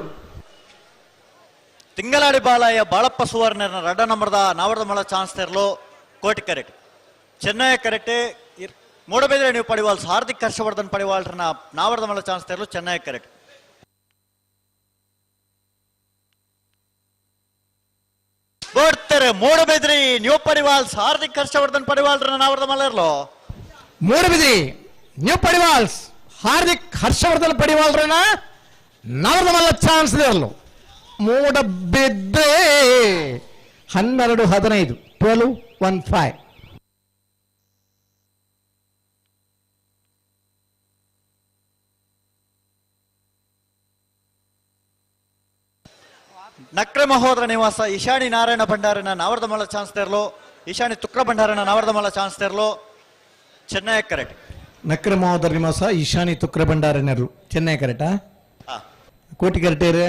ತಿಂಗಳಾಡಿ ಬಾಲಯ್ಯ ಬಾಳಪ್ಪ ಸುವರ್ಣನ ರಡ ನಂಬರ್ದ ನಾವರ್ದ ಮಳ ಚಾನ್ಸ್ ತೆರಲು ಕೋಟಿ ಕರೆಕ್ಟ್ ಚೆನ್ನೈ ಕರೆಕ್ಟ್ ಮೂಡಬೇದ್ರೆ ನೀವು ಪಡಿವಾಲ್ಸ್ ಹಾರ್ದಿಕ್ ಹರ್ಷವರ್ಧನ್ ಪಡಿವಾಲ್ರನ್ನ ನಾವರ್ದ ಮಳ ಚಾನ್ಸ್ ತೆರಲು ಚೆನ್ನೈ ಕರೆಕ್ಟ್ ಬೋಡ್ತಾರೆ ಮೂಡಬೇದ್ರಿ ನ್ಯೂ ಪಡಿವಾಲ್ಸ್ ಹಾರ್ದಿಕ್ ಹರ್ಷವರ್ಧನ್ ಪಡಿವಾಲ್ರನ್ನ ನಾವರ್ದ ಮಲ ಇರ್ಲೋ ಮೂಡಬಿದ್ರಿ ನ್ಯೂ ಪಡಿವಾಲ್ಸ್ ಹಾರ್ದಿಕ್ ಹರ್ಷವರ್ಧನ್ ಪಡಿವಾಲ್ರನ್ನ ನಾವರ್ದ ಮಲ್ಲ ಚಾನ್ಸ್ ಇರಲು ಮೂಡಬಿದ್ರೆ 12-15 12-15 ನಕ್ರೆ ಮಹೋದರ ನಿವಾಸ ಈಶಾನಿ ನಾರಾಯಣ ಭಂಡಾರನ ನಾವರ್ದ ಮಲ ಚಾನ್ಸ್ ತೆರಲು ಈಶಾನಿ ತುಕ್ರ ಭಂಡಾರನ ನಾವರ್ದ ಮಲ ಚಾನ್ಸ್ ತೆರಲು ಚೆನ್ನೈ ಕರೆಕ್ಟ್ ನಕ್ರೆ ಮಹೋದರ ನಿವಾಸ ಈಶಾನಿ ತುಕ್ರ ಭಂಡಾರನರು ಚೆನ್ನೈ ಕರೆಕ್ಟಾ ಕೋಟಿ ಕರೆಕ್ಟೇರು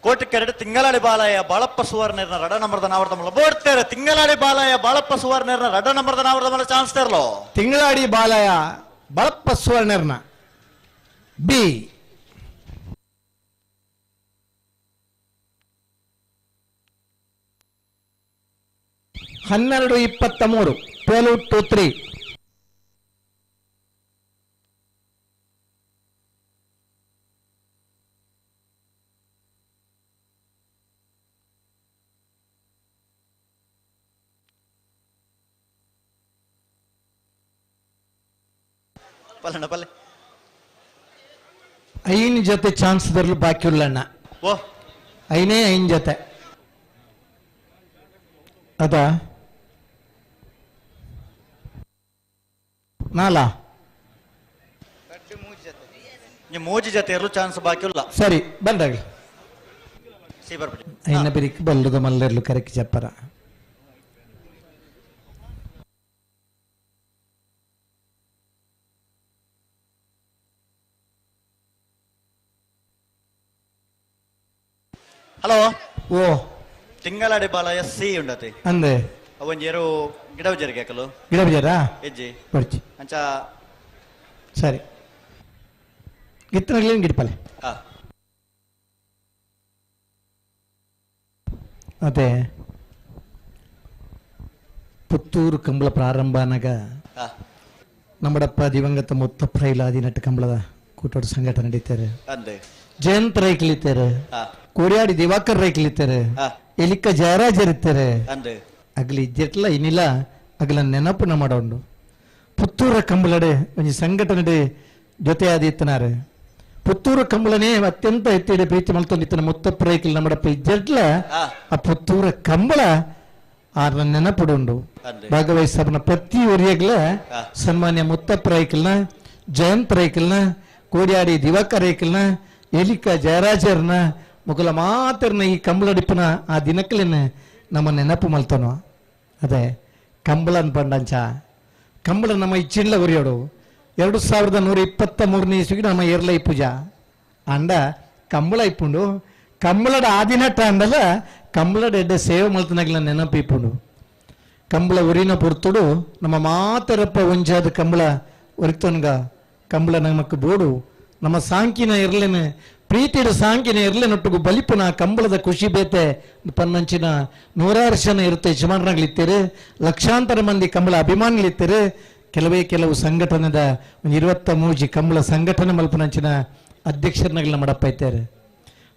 ಕೋಟಿ ಕರೆಕ್ಟ್ ತಿಂಗಳಾಡಿ ಬಾಲಯ್ಯ ಬಾಳಪ್ಪ ಸುವರ್ಣರ್ನ ರಡ ನಂಬರ್ದ ನಾವರ್ದ ಮಲ ಬೋಡ್ತೇರೆ ತಿಂಗಳಾಡಿ ಬಾಲಯ್ಯ ಬಾಳಪ್ಪ ಸುವರ್ಣರ್ನ ರಡ ನಂಬರ್ದ ನಾವರ್ದ ಮಲ ಚಾನ್ಸ್ ತೆರಲು ತಿಂಗಳಾಡಿ ಬಾಲಯ್ಯ ಬಾಳಪ್ಪ ಸುವರ್ಣರ್ನ ಬಿ ಹನ್ನೆರಡು 23 12-3 ಪಲ್ಲಣ್ಣ ಪಲ್ಲೆ ಐನ್ ಜೊತೆ ಚಾನ್ಸ್ ಬರಲು ಬಾಕಿ ಉಳ್ಳಣ್ಣ ಓ ಐನೇ ಐನ್ ಜೊತೆ ಅದ ನಾಲಾ ಮೂಜಿ ಜೊತೆ ಇರಲು ಚಾನ್ಸ್ ಬಾಕಿ ಇಲ್ಲ ಸರಿ ಬಂದಾಗಲಿ ಸೀಬರ್ಬಿಡಿ ಐನ ಬಿರಿಕ್ ಬಲ್ಲದ ಮಲ್ಲೆರ್ಲು ಕರೆಕ್ಟ್ చెప్పರ ಹಲೋ ಓ ತಿಂಗಳಾಡಿ ಬಾಲಯ್ಯ ಸಿ ಉಂಡತಿ ಅಂದೆ ಅವೊಂಜೇರು ಗಿಡ ಉಜ್ಜರಿಗೆ ಹಾಕಲು ಗಿಡ ಬಿಜಾರಾ ಹೆಜ್ಜಿ ಬರ್ಚಿ ಅಂಚ ಸರಿ ಗಿತ್ತನಗ್ಲೇನು ಗಿಡಪಲೆ ಅದೇ ಪುತ್ತೂರು ಕಂಬಳ ಪ್ರಾರಂಭ ಅನ್ನಾಗ ನಮ್ಮಡಪ್ಪ ದಿವಂಗತ ಮುತ್ತಪ್ಪ ರೈಲಾದಿ ನಟ ಕಂಬಳದ ಕೂಟೋಟ ಸಂಘಟನೆ ನಡೀತಾರೆ ಅಂದೆ ಜಯಂತ್ ರೈ ಕಲಿತಾರೆ ಕೋಡ್ಯಾಡಿ ದಿವಾಕರ್ ರೈ ಕಲಿತಾರೆ ಎಲಿಕ್ಕ ಜಯರಾಜ್ ಇರ್ತಾರೆ ಅಂದೆ ಅಗ್ಲಿ ಜೆಟ್ಲ ಇನ್ನಿಲ್ಲ ಅಗ್ಲ ನೆನಪುನ ಮಾಡೋಂಡು ಪುತ್ತೂರ ಕಂಬಳಡೆ ಒಂಜಿ ಸಂಘಟನೆ ಜೊತೆ ಆದಿತ್ತನಾರೆ ಪುತ್ತೂರು ಕಂಬಳನೇ ಅತ್ಯಂತ ಎತ್ತಿಡೆ ಪ್ರೀತಿ ಮಲ್ತೊಂದಿತ್ತನ ಮುತ್ತಪ್ಪ ರೈಕಲ್ ನಮ್ಮಡಪ್ಪ ಜಡ್ಲ ಆ ಪುತ್ತೂರ ಕಂಬಳ ಆರ್ನ ನೆನಪುಡುಂಡು ಭಾಗವಹಿಸಬನ ಪ್ರತಿ ಒರಿಯಗ್ಲ ಸನ್ಮಾನ್ಯ ಮುತ್ತಪ್ಪ ರೈಕಲ್ನ ಜಯಂತ್ ರೈಕಲ್ನ ಕೋಡ್ಯಾಡಿ ದಿವಾಕರ್ ರೈಕಲ್ನ ಎಲಿಕ ಜಯರಾಜರ್ನ ಮುಗಲ ಮಾತರ್ನ ಈ ಕಂಬಳಡಿಪ್ಪನ ಆ ದಿನಕ್ಕಲೇನ ನಮ್ಮ ನೆನಪು ಮಲ್ತನೋ ಅದೇ ಕಂಬಳನ್ ಪಂಡಂಚ ಕಂಬಳ ನಮ್ಮ ಇಚ್ಚಿಂಡ್ಲ ಒರಿಯೋಡು 2123 ಇಸ್ವಿಗೆ ನಮ್ಮ ಏರ್ಲೈ ಪೂಜಾ ಅಂಡ ಕಂಬಳ ಇಪ್ಪುಂಡು ಕಂಬಳದ ಆದಿನಟ ಅಂಡಲ ಕಂಬಳದ ಎಡ್ಡೆ ಸೇವೆ ಮಲ್ತನಾಗ್ಲ ನೆನಪು ಇಪ್ಪುಂಡು ಕಂಬಳ ಉರಿನ ಪುರ್ತುಡು ನಮ್ಮ ಮಾತರಪ್ಪ ಒಂಜಾದ ಕಂಬಳ ಒರಿತೊನ್ಗ ಕಂಬಳ ನಮಕ್ ಬೋಡು ನಮ್ಮ ಸಾಂಕಿನ ಇರ್ಲೇನೆ ಪ್ರೀತಿಯ ಸಾಂಕಿನ ಇರ್ಲೇನೊಟ್ಟಿಗೂ ಬಲಿಪುನ ಕಂಬಳದ ಖುಷಿ ಬೇತೆ ಪನ್ನಂಚಿನ 100 ಜನ ಇರುತ್ತೆ ಯಜಮಾನರಾಗ್ಲಿತ್ತೀರಿ ಲಕ್ಷಾಂತರ ಮಂದಿ ಕಂಬಳ ಅಭಿಮಾನಿಗಳಿತ್ತೀರಿ ಕೆಲವು ಸಂಘಟನೆದ 23 ಕಂಬಳ ಸಂಘಟನೆ ಮಲ್ಪನಂಚಿನ ಅಧ್ಯಕ್ಷರನ್ನಾಗಲಿ ನಮ್ಮಡಪ್ಪ ಇದ್ದಾರೆ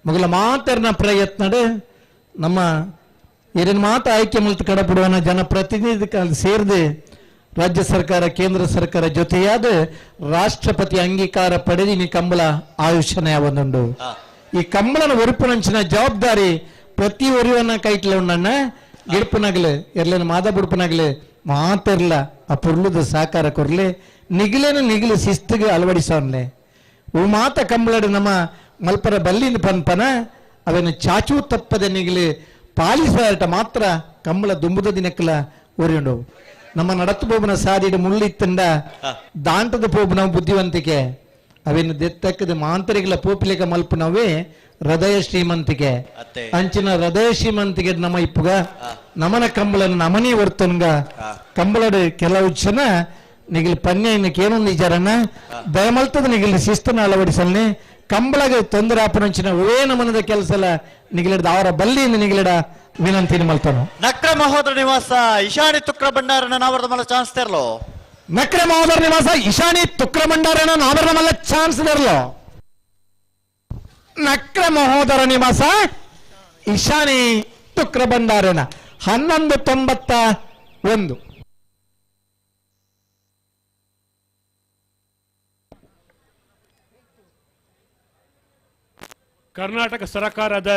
ಮೊದಲ ಮಾತರ್ನ ಪ್ರಯತ್ನಡು ನಮ್ಮ ಏನೇನು ಮಾತು ಆಯ್ಕೆ ಮಲ್ತು ಕಡಪಡುವನ ಜನಪ್ರತಿನಿಧಿ ಸೇರಿದೆ ರಾಜ್ಯ ಸರ್ಕಾರ ಕೇಂದ್ರ ಸರ್ಕಾರ ಜೊತೆಯಾದ ರಾಷ್ಟ್ರಪತಿ ಅಂಗೀಕಾರ ಪಡೆದಿನಿ ಕಂಬಳ ಆಯುಷ್ಯನೇ ಒಂದುಂಡು ಈ ಕಂಬಳನ ಒರುಪುನಂಚಿನ ಜವಾಬ್ದಾರಿ ಪ್ರತಿ ಒರಿವನ್ನ ಕೈಟ್ಲ ಉಂಡಣ್ಣ ಗಿಡ್ಪನಾಗ್ಲೆ ಎರ್ಲೇನ ಮಾದ ಬುಡ್ಪನಾಗ್ಲೆ ಮಾತಿರ್ಲ ಆ ಪುರ್ಲುದ ಸಾಕಾರ ಕೊರ್ಲೆ ನಿಗಿಲು ಶಿಸ್ತಿಗೆ ಅಳವಡಿಸೋನ್ಲೆ ಉ ಮಾತ ಕಂಬಳಡು ನಮ್ಮ ಮಲ್ಪರ ಬಲ್ಲಿನ ಪನ್ಪನ ಅವೇನು ಚಾಚು ತಪ್ಪದೆ ನಿಗಿಲಿ ಪಾಲಿಸಾಟ ಮಾತ್ರ ಕಂಬಳ ದುಂಬುದ ದಿನಕ್ಕಲ ಒರಿಯುಂಡು ನಮ್ಮ ನಡತ್ತು ಪೋಪನ ಸಾದಿಡು ಮುಳ್ಳಿತ್ತಂಡ ದಾಂಟದ ಪೋಪನ ಬುದ್ಧಿವಂತಿಕೆ ಅವೇನು ದೆತ್ತಕ್ಕದ ಮಾಂತರಿಗಳ ಪೋಪಿಲೆಗ ಮಲ್ಪನವೇ ಹೃದಯ ಶ್ರೀಮಂತಿಕೆ ಅಂಚಿನ ಹೃದಯ ಶ್ರೀಮಂತಿಕೆ ನಮ್ಮ ಇಪ್ಪುಗ ನಮನ ಕಂಬಳನ ನಮನಿ ವರ್ತನ್ಗ ಕಂಬಳಡು ಕೆಲವು ಜನ ನಿಗಿಲ್ ಪನ್ಯ ಇನ್ನಕ್ಕೆ ಏನೊಂದು ವಿಚಾರನ ದಯಮಲ್ತದ ನಿಗಿಲ್ ಶಿಸ್ತನ ಅಳವಡಿಸಲ್ನೆ ಕಂಬಳಗೆ ತೊಂದರೆ ಆಪನಂಚಿನ ಓವೇನ ಮನದ ಕೆಲಸ ಎಲ್ಲ ನಿಗಲಿಡ ಅವರ ಬಲ್ಲಿಯಿಂದ ನಿಗಲಿಡ ವಿನಂತಿ ಮಲ್ತಾನು ನಕ್ರ ಮಹೋದರ ನಿವಾಸ ಇಶಾನಿ ತುಕ್ರ ಭಂಡಾರನ ನಾವರದ ಮಲ್ಲ ಚಾನ್ಸ್ ತೆರಲೋ ನಕ್ರ ಮಹೋದರ ನಿವಾಸ ಇಶಾನಿ ತುಕ್ರ ಭಂಡಾರನ ನಾವರದ ಮಲ್ಲ ಚಾನ್ಸ್ ತೆರಲೋ ನಕ್ರ ಮಹೋದರ ನಿವಾಸ ಇಶಾನಿ ತುಕ್ರ ಭಂಡಾರನ 1191. ಕರ್ನಾಟಕ ಸರ್ಕಾರದ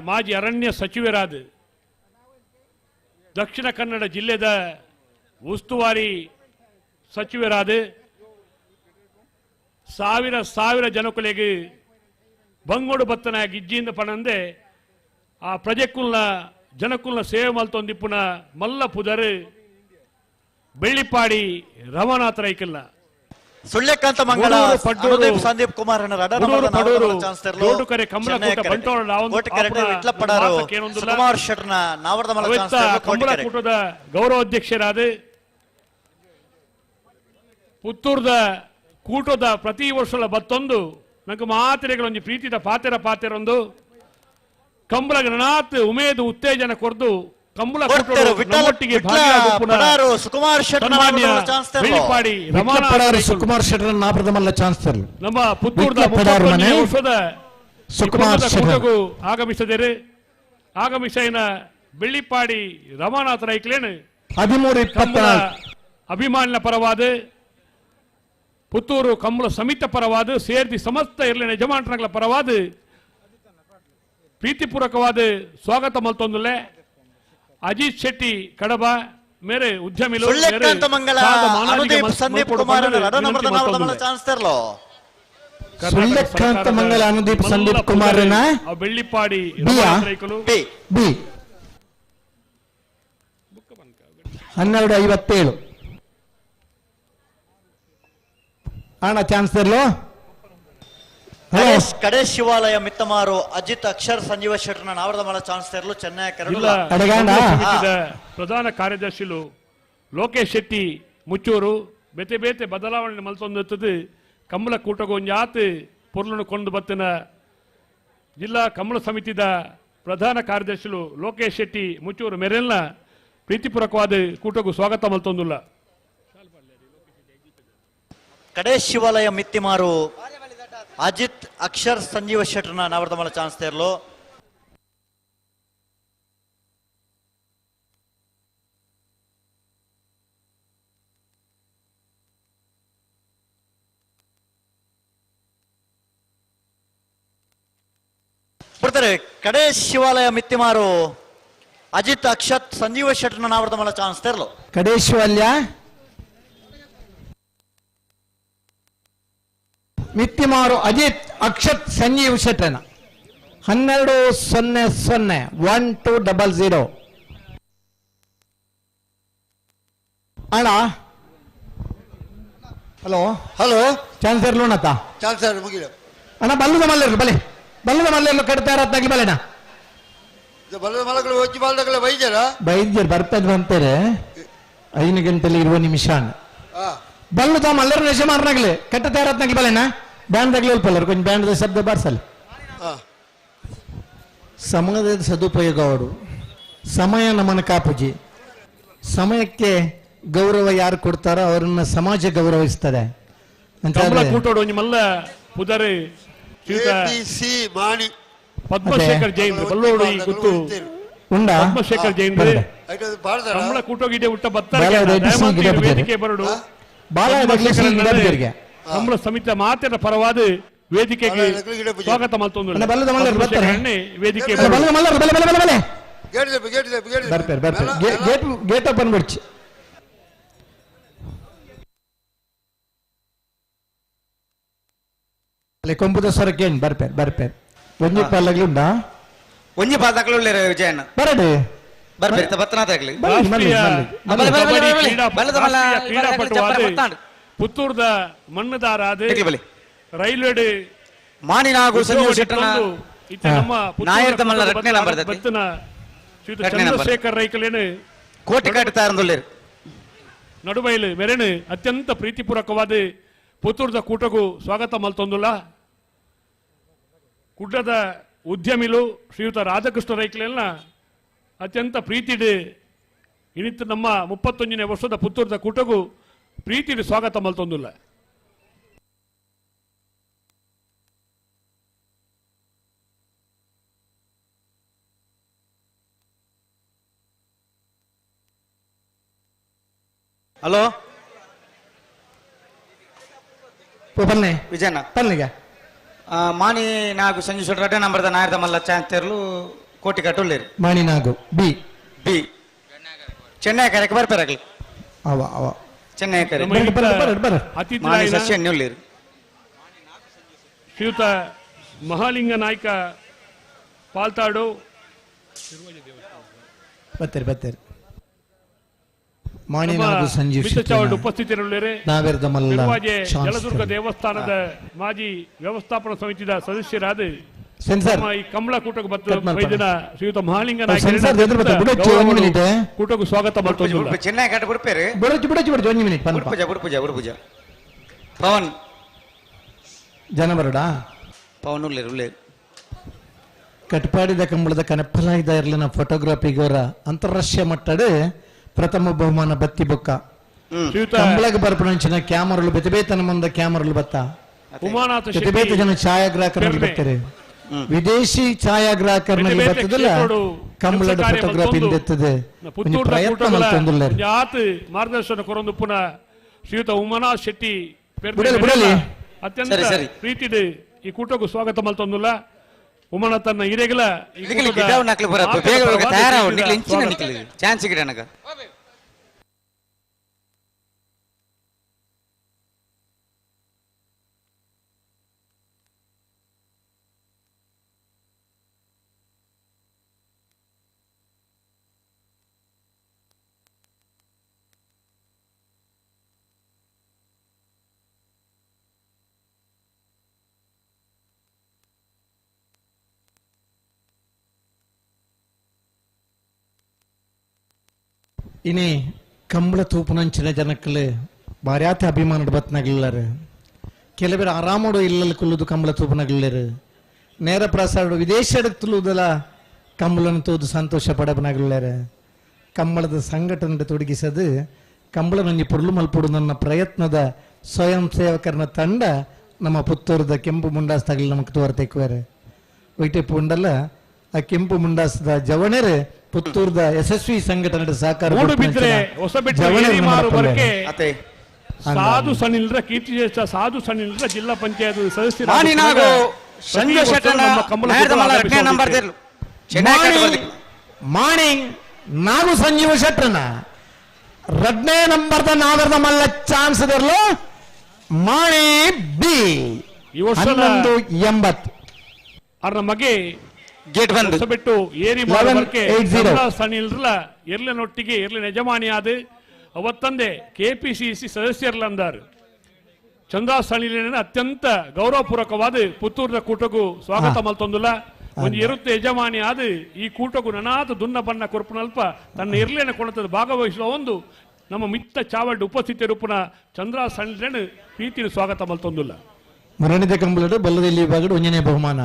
ಮಾಜಿ ಅರಣ್ಯ ಸಚಿವರಾದ ದಕ್ಷಿಣ ಕನ್ನಡ ಜಿಲ್ಲೆದ ಉಸ್ತುವಾರಿ ಸಚಿವರಾದ ಸಾವಿರ ಜನಕುಲೆಗೆ ಬಂಗೋಡು ಬತ್ತನ ಗಿಜ್ಜಿಯಿಂದ ಪಣಂದೆ ಆ ಪ್ರಜೆಕುಲ್ನ ಜನಕುಲ್ನ ಸೇವೆ ಮಲ್ತೊಂದಿಪ್ಪುನ ಮಲ್ಲ ಪುದರ್ ಬೆಳ್ಳಿಪಾಡಿ ರಮನಾಥ ರೈಕಲ್ಲ ಸುಳ್ಳೆಕಾಂತ ಮಂಗಳ ಅನುದೀಪ್ ಸಂದೀಪ್ ಕುಮಾರ್ ಜೋಡುಕರೆ ಕಮಲಕೂಟ ಬಂಟೋಳ ಸುಕುಮಾರ್ ಶೆಟ್ಟರ್ನ ನಾವರದ ಮಲ್ಲ ಕಮಲಕೂಟದ ಗೌರವಾಧ್ಯಕ್ಷರಾದ ಪುತ್ತೂರ್ದ ಕೂಟದ ಪ್ರತಿ ವರ್ಷದ ಬತ್ತೊಂದು ನಂಗೆ ಮಾತಿರೆಗಳೊಂದು ಪ್ರೀತಿದ ಪಾತೆರೊಂದು ಕಂಬಳ ಗಣನಾಥ್ ಉಮೇದು ಉತ್ತೇಜನ ಕೊರ್ದು ಕಂಬಳ ನಮ್ಮೊಟ್ಟಿಗೆ ಸುಕುಮಾರ್ ಬೆಳ್ಳಿಪಾಡಿ ಸುಕುಮಾರ್ ಶೆಟ್ಟರ್ ನಾಪರದ ಮಲ್ಲ ಚಾನ್ಸ್ ತರಲು ನಮ್ಮ ಪುತ್ತೂರ್ದ ವರ್ಷದ ಕೂಟಗೂ ಆಗಮಿಸಿನ ಬೆಳ್ಳಿಪಾಡಿ ರಮಾನಾಥ ರೈಕ್ಲೇನು 13-24 ಅಭಿಮಾನಿನ ಪರವಾದ ಪುತ್ತೂರು ಕಂಬಳ ಸಮಿತ ಪರವಾದ ಸೇರಿಸಿ ಸಮಸ್ತ ಇರಲಿನ ಯಜಮಾನಗಳ ಪರವಾದ ಪ್ರೀತಿಪೂರ್ವಕವಾದ ಸ್ವಾಗತ ಮಲ್ತೊಂದುಲೆ ಅಜಿತ್ ಶೆಟ್ಟಿ ಕಡಬ ಮೇರೆ ಉದ್ಯಮಿ ಸಂದೀಪ್ ಕುಮಾರ್ ಸುಳ್ಳೆಕಾಂತ ಮಂಗಲ ಅನುದೀಪ್ ಸಂದೀಪ್ ಕುಮಾರನ ಬೆಳ್ಳಿಪಾಡಿ ಬಿ 12:57 ಅಣ್ಣ ಚಾನ್ಸ್ ತರ್ಲೋ ಕಡೆ ಶಿವಾಲಯ ಮಿತ್ತಮಾರು ಅಜಿತ್ ಅಕ್ಷರ್ ಸಂಜೀವ ಶೆಟ್ಟರ್ನ ನಾವರದ ಮಲ್ಲ ಚಾನ್ಸ್ ತೆರಲು ಚೆನ್ನೈ ಪ್ರಧಾನ ಕಾರ್ಯದರ್ಶಿಲು ಲೋಕೇಶ್ ಶೆಟ್ಟಿ ಮುಚ್ಚೂರು ಬೇತೆ ಬೇತೆ ಬದಲಾವಣೆ ಮಲ್ತೊಂದು ಕಂಬಳ ಕೂಟಗೊಂಜಾತ್ ಪೊರ್ಲನ್ನು ಕೊಂಡು ಬತ್ತಿನ ಜಿಲ್ಲಾ ಕಂಬಳ ಸಮಿತಿದ ಪ್ರಧಾನ ಕಾರ್ಯದರ್ಶಿಲು ಲೋಕೇಶ್ ಶೆಟ್ಟಿ ಮುಚ್ಚೂರು ಮೆರೆಲ್ನ ಪ್ರೀತಿಪೂರ್ವಕವಾದ ಕೂಟಗೂ ಸ್ವಾಗತ ಮಲ್ತೊಂದುಲ್ಲ ಕಡೆ ಶಿವಾಲಯ ಮಿತ್ತಿಮಾರು ಅಜಿತ್ ಅಕ್ಷರ್ ಸಂಜೀವ ಶೆಟ್ಟರ್ನ ನಾವರದ ಮಲ್ಲ ಚಾನ್ಸ್ ತೆರಲು ಬರ್ತಾರೆ ಕಡೆ ಶಿವಾಲಯ ಮಿತ್ತಿಮಾರು ಅಜಿತ್ ಅಕ್ಷತ್ ಸಂಜೀವ ಶೆಟ್ಟರ್ನ ನಾವರದ ಮಲ್ಲ ಚಾನ್ಸ್ ತೆರಲು ಕಡೆ ಶಿವಾಲಯ ಮಿತ್ತಿಮಾರು ಅಜಿತ್ ಅಕ್ಷತ್ ಸಂಜೀವ್ ಶೆಟ್ಟರ್ನ 12:00 ಅಣ್ಣ ಹಲೋ ಚಾನ್ಸ್ ಇರ್ಲೋಣತ್ತ ಚಾನ್ಸರ್ ಮುಗಿಲ ಅಣ್ಣ ಬಲ್ಲದ ಮಲ್ಲೇರು ಬಲ್ಲದ ಮಲ್ಲೇರು ಕಟ್ತಾ ಇರತ್ತಾಗಿ ಬಲೆನ ಬಲ್ಲದ ಮಲಗಳು ಹೋಗಿ ಬಾಲ್ದಾಗಲ ವೈದ್ಯರು ಬರ್ತದ್ ಬಂತಾರೆ 5 ಗಂಟೆಲಿ ಇರುವ ನಿಮಿಷ ಬಲ್ಲದ ಮಲ್ಲರ ನೆಶ ಮಾರ್ನಾಗ್ಲಿ ಕಟ್ತಾ ಇರತ್ತಾಗಿ ಬಲೆನ ಬ್ಯಾಂಡ್ ಆಗ್ಲಿ ಅಲ್ಪಲ್ಲ ಕೊಂಚ ಬ್ಯಾಂಡ್ ಶಬ್ದ ಬಾರ್ಸಲ್ಲ ಸಮಯದ ಸದುಪಯೋಗ ಅವರು ಸಮಯ ನಮ್ಮನ್ನ ಕಾಪುಜಿ ಸಮಯಕ್ಕೆ ಗೌರವ ಯಾರು ಕೊಡ್ತಾರೋ ಅವರನ್ನ ಸಮಾಜ ಗೌರವಿಸ್ತದೆ ಪದ್ಮಶೇಖರ್ ಜೈನ್ ಬಲ್ಲೋಡು ಗೊತ್ತು ಪದ್ಮಶೇಖರ್ ಜೈನ್ ಕಂಬಳ ಕೂಟೋಗಿದೆ ಹುಟ್ಟ ವೇದಿಕೆ ಬರಡು ಕಂಬಳ ಸಮಿತಿ ಮಾತಿನ ಪರವಾದ ವೇದಿಕೆಗೆ ಸ್ವಾಗತ ಮಲ್ತೊಂದು ವೇದಿಕೆ ಗೇಟ್ ಓಪನ್ ಬಿಡ್ಚಿ ಕೊಂಬುದ ಸ್ವರಕ್ಕೇನು ಬರ್ಪೇರ್ ಒಂಜಿ ಪಾಲಾಗ್ಲುಂಡ ಒಂಜಿ ಪಾದಾಗ್ಲು ವಿಜಯಣ್ಣ ಬರಡಿ ಬರ್ಬೇರಿ ಬತ್ತನಾದಾಗ್ಲಿ ಪುತ್ತೂರ್ದ ಮಣ್ಣದಾರಾದ ರೈಲ್ವೆ ಮಾನಿನಾಗು ಸಂಜೀವ ಶೆಟ್ಟರ್ನ ನಾಯರ್ದ ಮಲ್ಲ ರಟ್ನೆ ನಂಬರ್ ಚಂದ್ರಶೇಖರ್ ರೈಕಲೇನು ಕೋಟಿ ಕಟ್ತಾ ಇರಂದುಳ್ಳೇರು ನಡುಬೈಲು ಮೆರೆನು ಅತ್ಯಂತ ಪ್ರೀತಿಪೂರ್ವಕವಾದ ಪುತ್ತೂರದ ಕೂಟಗೂ ಸ್ವಾಗತ ಮಲ್ತೊಂದುಲ್ಲ. ಕುಡ್ಡದ ಉದ್ಯಮಿಲು ಶ್ರೀಯುತ ರಾಧಾಕೃಷ್ಣ ರೈಕ್ಲೆಲ್ಲ ಅತ್ಯಂತ ಪ್ರೀತಿಡು ಇನಿತ್ತು ನಮ್ಮ 31ನೇ ವರ್ಷದ ಪುತ್ತೂರದ ಕೂಟಗೂ ಪ್ರೀತಿಡು ಸ್ವಾಗತ ಮಲ್ತೊಂದುಲ್ಲ. ಹಲೋ ಬನ್ನಿ ವಿಜಯನ ಬನ್ನಿಗೆ ಮಾಣಿ ನಾಗು ಸಂಜೆ ಸುಡ್ರಡ್ಡೆ ನಂಬರ್ದ ನಾಯರ್ದ ಮಲ್ಲ ಚಾಂತರ್ಲು ಕೋಟಿ ಕಟ್ಟುಳ್ಳೇರು ಮಾಣಿ ನಾಗು ಬಿ ಬಿ ಚೆನ್ನೈ ಕರೆಗೆ ಬರ್ಪೇರಾಗ್ಲಿ ಅವ ಅವ ಚೆನ್ನೈ ಕರೆ ಮಾಣಿ ಸಸ್ಯ ಎಣ್ಣುಳ್ಳೇರು ಶ್ರೀಯುತ ಮಹಾಲಿಂಗ ನಾಯ್ಕ ಪಾಲ್ತಾಡು ಬತ್ತೇರಿ ಮಾಣಿ ನಾಗು ಸಂಜೀವ್ ಉಪಸ್ಥಿತರಿರುವರೆ ಜಲದುರ್ಗ ದೇವಸ್ಥಾನದ ಮಾಜಿ ವ್ಯವಸ್ಥಾಪನಾ ಸಮಿತಿಯ ಸದಸ್ಯರಾದ ಈ ಕಮಲ ಕೂಟಕ್ಕೆ ಬೈದಿನ ಶ್ರೀಯುತ ಮಹಾಲಿಂಗ ನಾಯ್ಕ ಕೂಟಕ್ಕೂ ಸ್ವಾಗತ ಮಾಡ್ತಾರೆ. ಚೆನ್ನೈ ಕಟ್ಟ ಬಿಡ್ಪೇರು ಬುಡ್ಪೂಜ ಪವನ್ ಜನ ಬರಡ ಪವನ್ ಉಳ್ಳೇರು ಕಟ್ಪಾಡಿದ ಕಂಬಳದ ಕನಪಲ ಇದ್ದ ಇರ್ಲಿನ ಫೋಟೋಗ್ರಾಫಿಗೋರ ಅಂತಾರಾಷ್ಟ್ರೀಯ ಮಟ್ಟದ ಪ್ರಥಮ ಬಹುಮಾನ ಬತ್ತಿ ಬೊಕ್ಕ ಕಂಬಳಗೆ ಬರ್ಪಣಂಚಿನ ಕ್ಯಾಮರಲು ಬೆತಬೇತನ ಮುಂದ ಕ್ಯಾಮರಲು ಬತ್ತ ಬೆತಬೇತ ಜನ ಛಾಯಾಗ್ರಾಹಕರಲ್ಲಿ ಬರ್ತಾರೆ. ವಿದೇಶಿ ಛಾಯಾಗ್ರಾಹಕರಲ್ಲಿ ಬರ್ತದಲ್ಲ ಕಂಬಳದ ಫೋಟೋಗ್ರಾಫಿ ಎತ್ತದೆ ಪ್ರಯತ್ನ ಮಾಡ್ತಂದಿಲ್ಲ. ಮಾರ್ಗದರ್ಶನ ಕೊರೊಂದು ಪುನಃ ಶ್ರೀಯುತ ಉಮಾನಾಥ್ ಶೆಟ್ಟಿ ಅತ್ಯಂತ ಪ್ರೀತಿಡು ಈ ಕೂಟಕ್ಕೂ ಸ್ವಾಗತ ಮಲ್ತೊಂದುಲ್ಲ. ಉಮಾನಾಥನ್ನ ಹಿರೇಗಲ ಚಾನ್ಸ್ ಸಿಗಡೆ ನನಗ ಇನಿ ಕಂಬಳ ತೂಪುನಂಚಿನ ಜನಕ್ಕಲು ಬಾರ್ಯಾತ ಅಭಿಮಾನ ಬತ್ನಾಗ್ಲಿಲ್ಲಾರ ಕೆಲವರು ಆರಾಮೋಡು ಇಲ್ಲಲ್ಲಿ ಕುಲ್ಲುದು ಕಂಬಳ ತೂಪನಾಗ್ಲಿಲ್ಲರು ನೇರ ಪ್ರಸಾರ ವಿದೇಶ ತುಳುದಲ್ಲ ಕಂಬಳನ್ನು ತೂದು ಸಂತೋಷ ಪಡಬನಾಗ್ಲಿಲ್ಲಾರ ಕಂಬಳದ ಸಂಘಟನೆ ತೊಡಗಿಸದು ಕಂಬಳ ನಂಜಿ ಪುರ್ಲು ಮಲ್ಪುಡು ನನ್ನ ಪ್ರಯತ್ನದ ಸ್ವಯಂ ಸೇವಕರನ ತಂಡ ನಮ್ಮ ಪುತ್ತೂರದ ಕೆಂಪು ಮುಂಡಾಸ್ದಾಗಲಿ ನಮಗೆ ತೋರ್ತೇಕುವಾರೆ ಒಯ್ಟೆ ಪುಂಡಲ್ಲ ಆ ಕೆಂಪು ಮುಂಡಾಸದ ಜವಣರು ಪುತ್ತೂರದ ಯಶಸ್ವಿ ಸಂಘಟನೆ ಸಹಕಾರ ಸಾಧು ಸಣ್ಣಿಲ್ರ ಕೀರ್ತಿ ಸಾಧು ಸಣ್ಣಿಲ್ರ ಜಿಲ್ಲಾ ಪಂಚಾಯತ್ ಸದಸ್ಯರು ಮಾಣಿ ನಾಗು ಸಂಜೀವ ಶೆಟ್ಟನ ರಡ್ನೇ ನಂಬರ್ದ ನಾಗರದ ಮಲ್ಲ ಚಾನ್ಸ್ ಇರಲು ಮಾಣಿ ಬಿ 1180 ಅವ್ರ ಮಗೆ ಗೇಟ್ ಬಂದು ಬಿಟ್ಟು ಏರಿ ಸಣ್ಣಿಲ್ರಲ್ಲ ಎರ್ಲಿನೊಟ್ಟಿಗೆ ಎರ್ಲಿನ ಯಜಮಾನಿ ಆದ ಅವತ್ತಂದೆ ಕೆಪಿಸಿಸಿ ಸದಸ್ಯರ್ಲಂದಾರು ಚಂದ್ರಾ ಸಣ್ಣಿಲಿನ ಅತ್ಯಂತ ಗೌರವಪೂರ್ವಕವಾದ ಪುತ್ತೂರದ ಕೂಟಕ್ಕೂ ಸ್ವಾಗತ ಮಲ್ತೊಂದುಲ್ಲ ಒಂದು ಇರುತ್ತೆ ಯಜಮಾನಿ ಆದ ಈ ಕೂಟಕ್ಕೂ ನನಾದ ದುನ್ನ ಬಣ್ಣ ಕೊರಪುನಲ್ಪ ತನ್ನ ಇರ್ಲಿನ ಕೊಣತದ ಭಾಗವಹಿಸುವ ಒಂದು ನಮ್ಮ ಮಿತ್ತ ಚಾವಡ್ ಉಪಸ್ಥಿತಿ ರೂಪನ ಚಂದ್ರಾ ಸಣ್ಣಿಲಿನ ಪ್ರೀತಿನ ಸ್ವಾಗತ ಮಲ್ತೊಂದುಲ್ಲ. ಮರಣಿದ ಕಂಬಳದ ಬಲ್ಲದಲ್ಲಿ ಭಾಗದ ಒಂದನೇ ಬಹುಮಾನ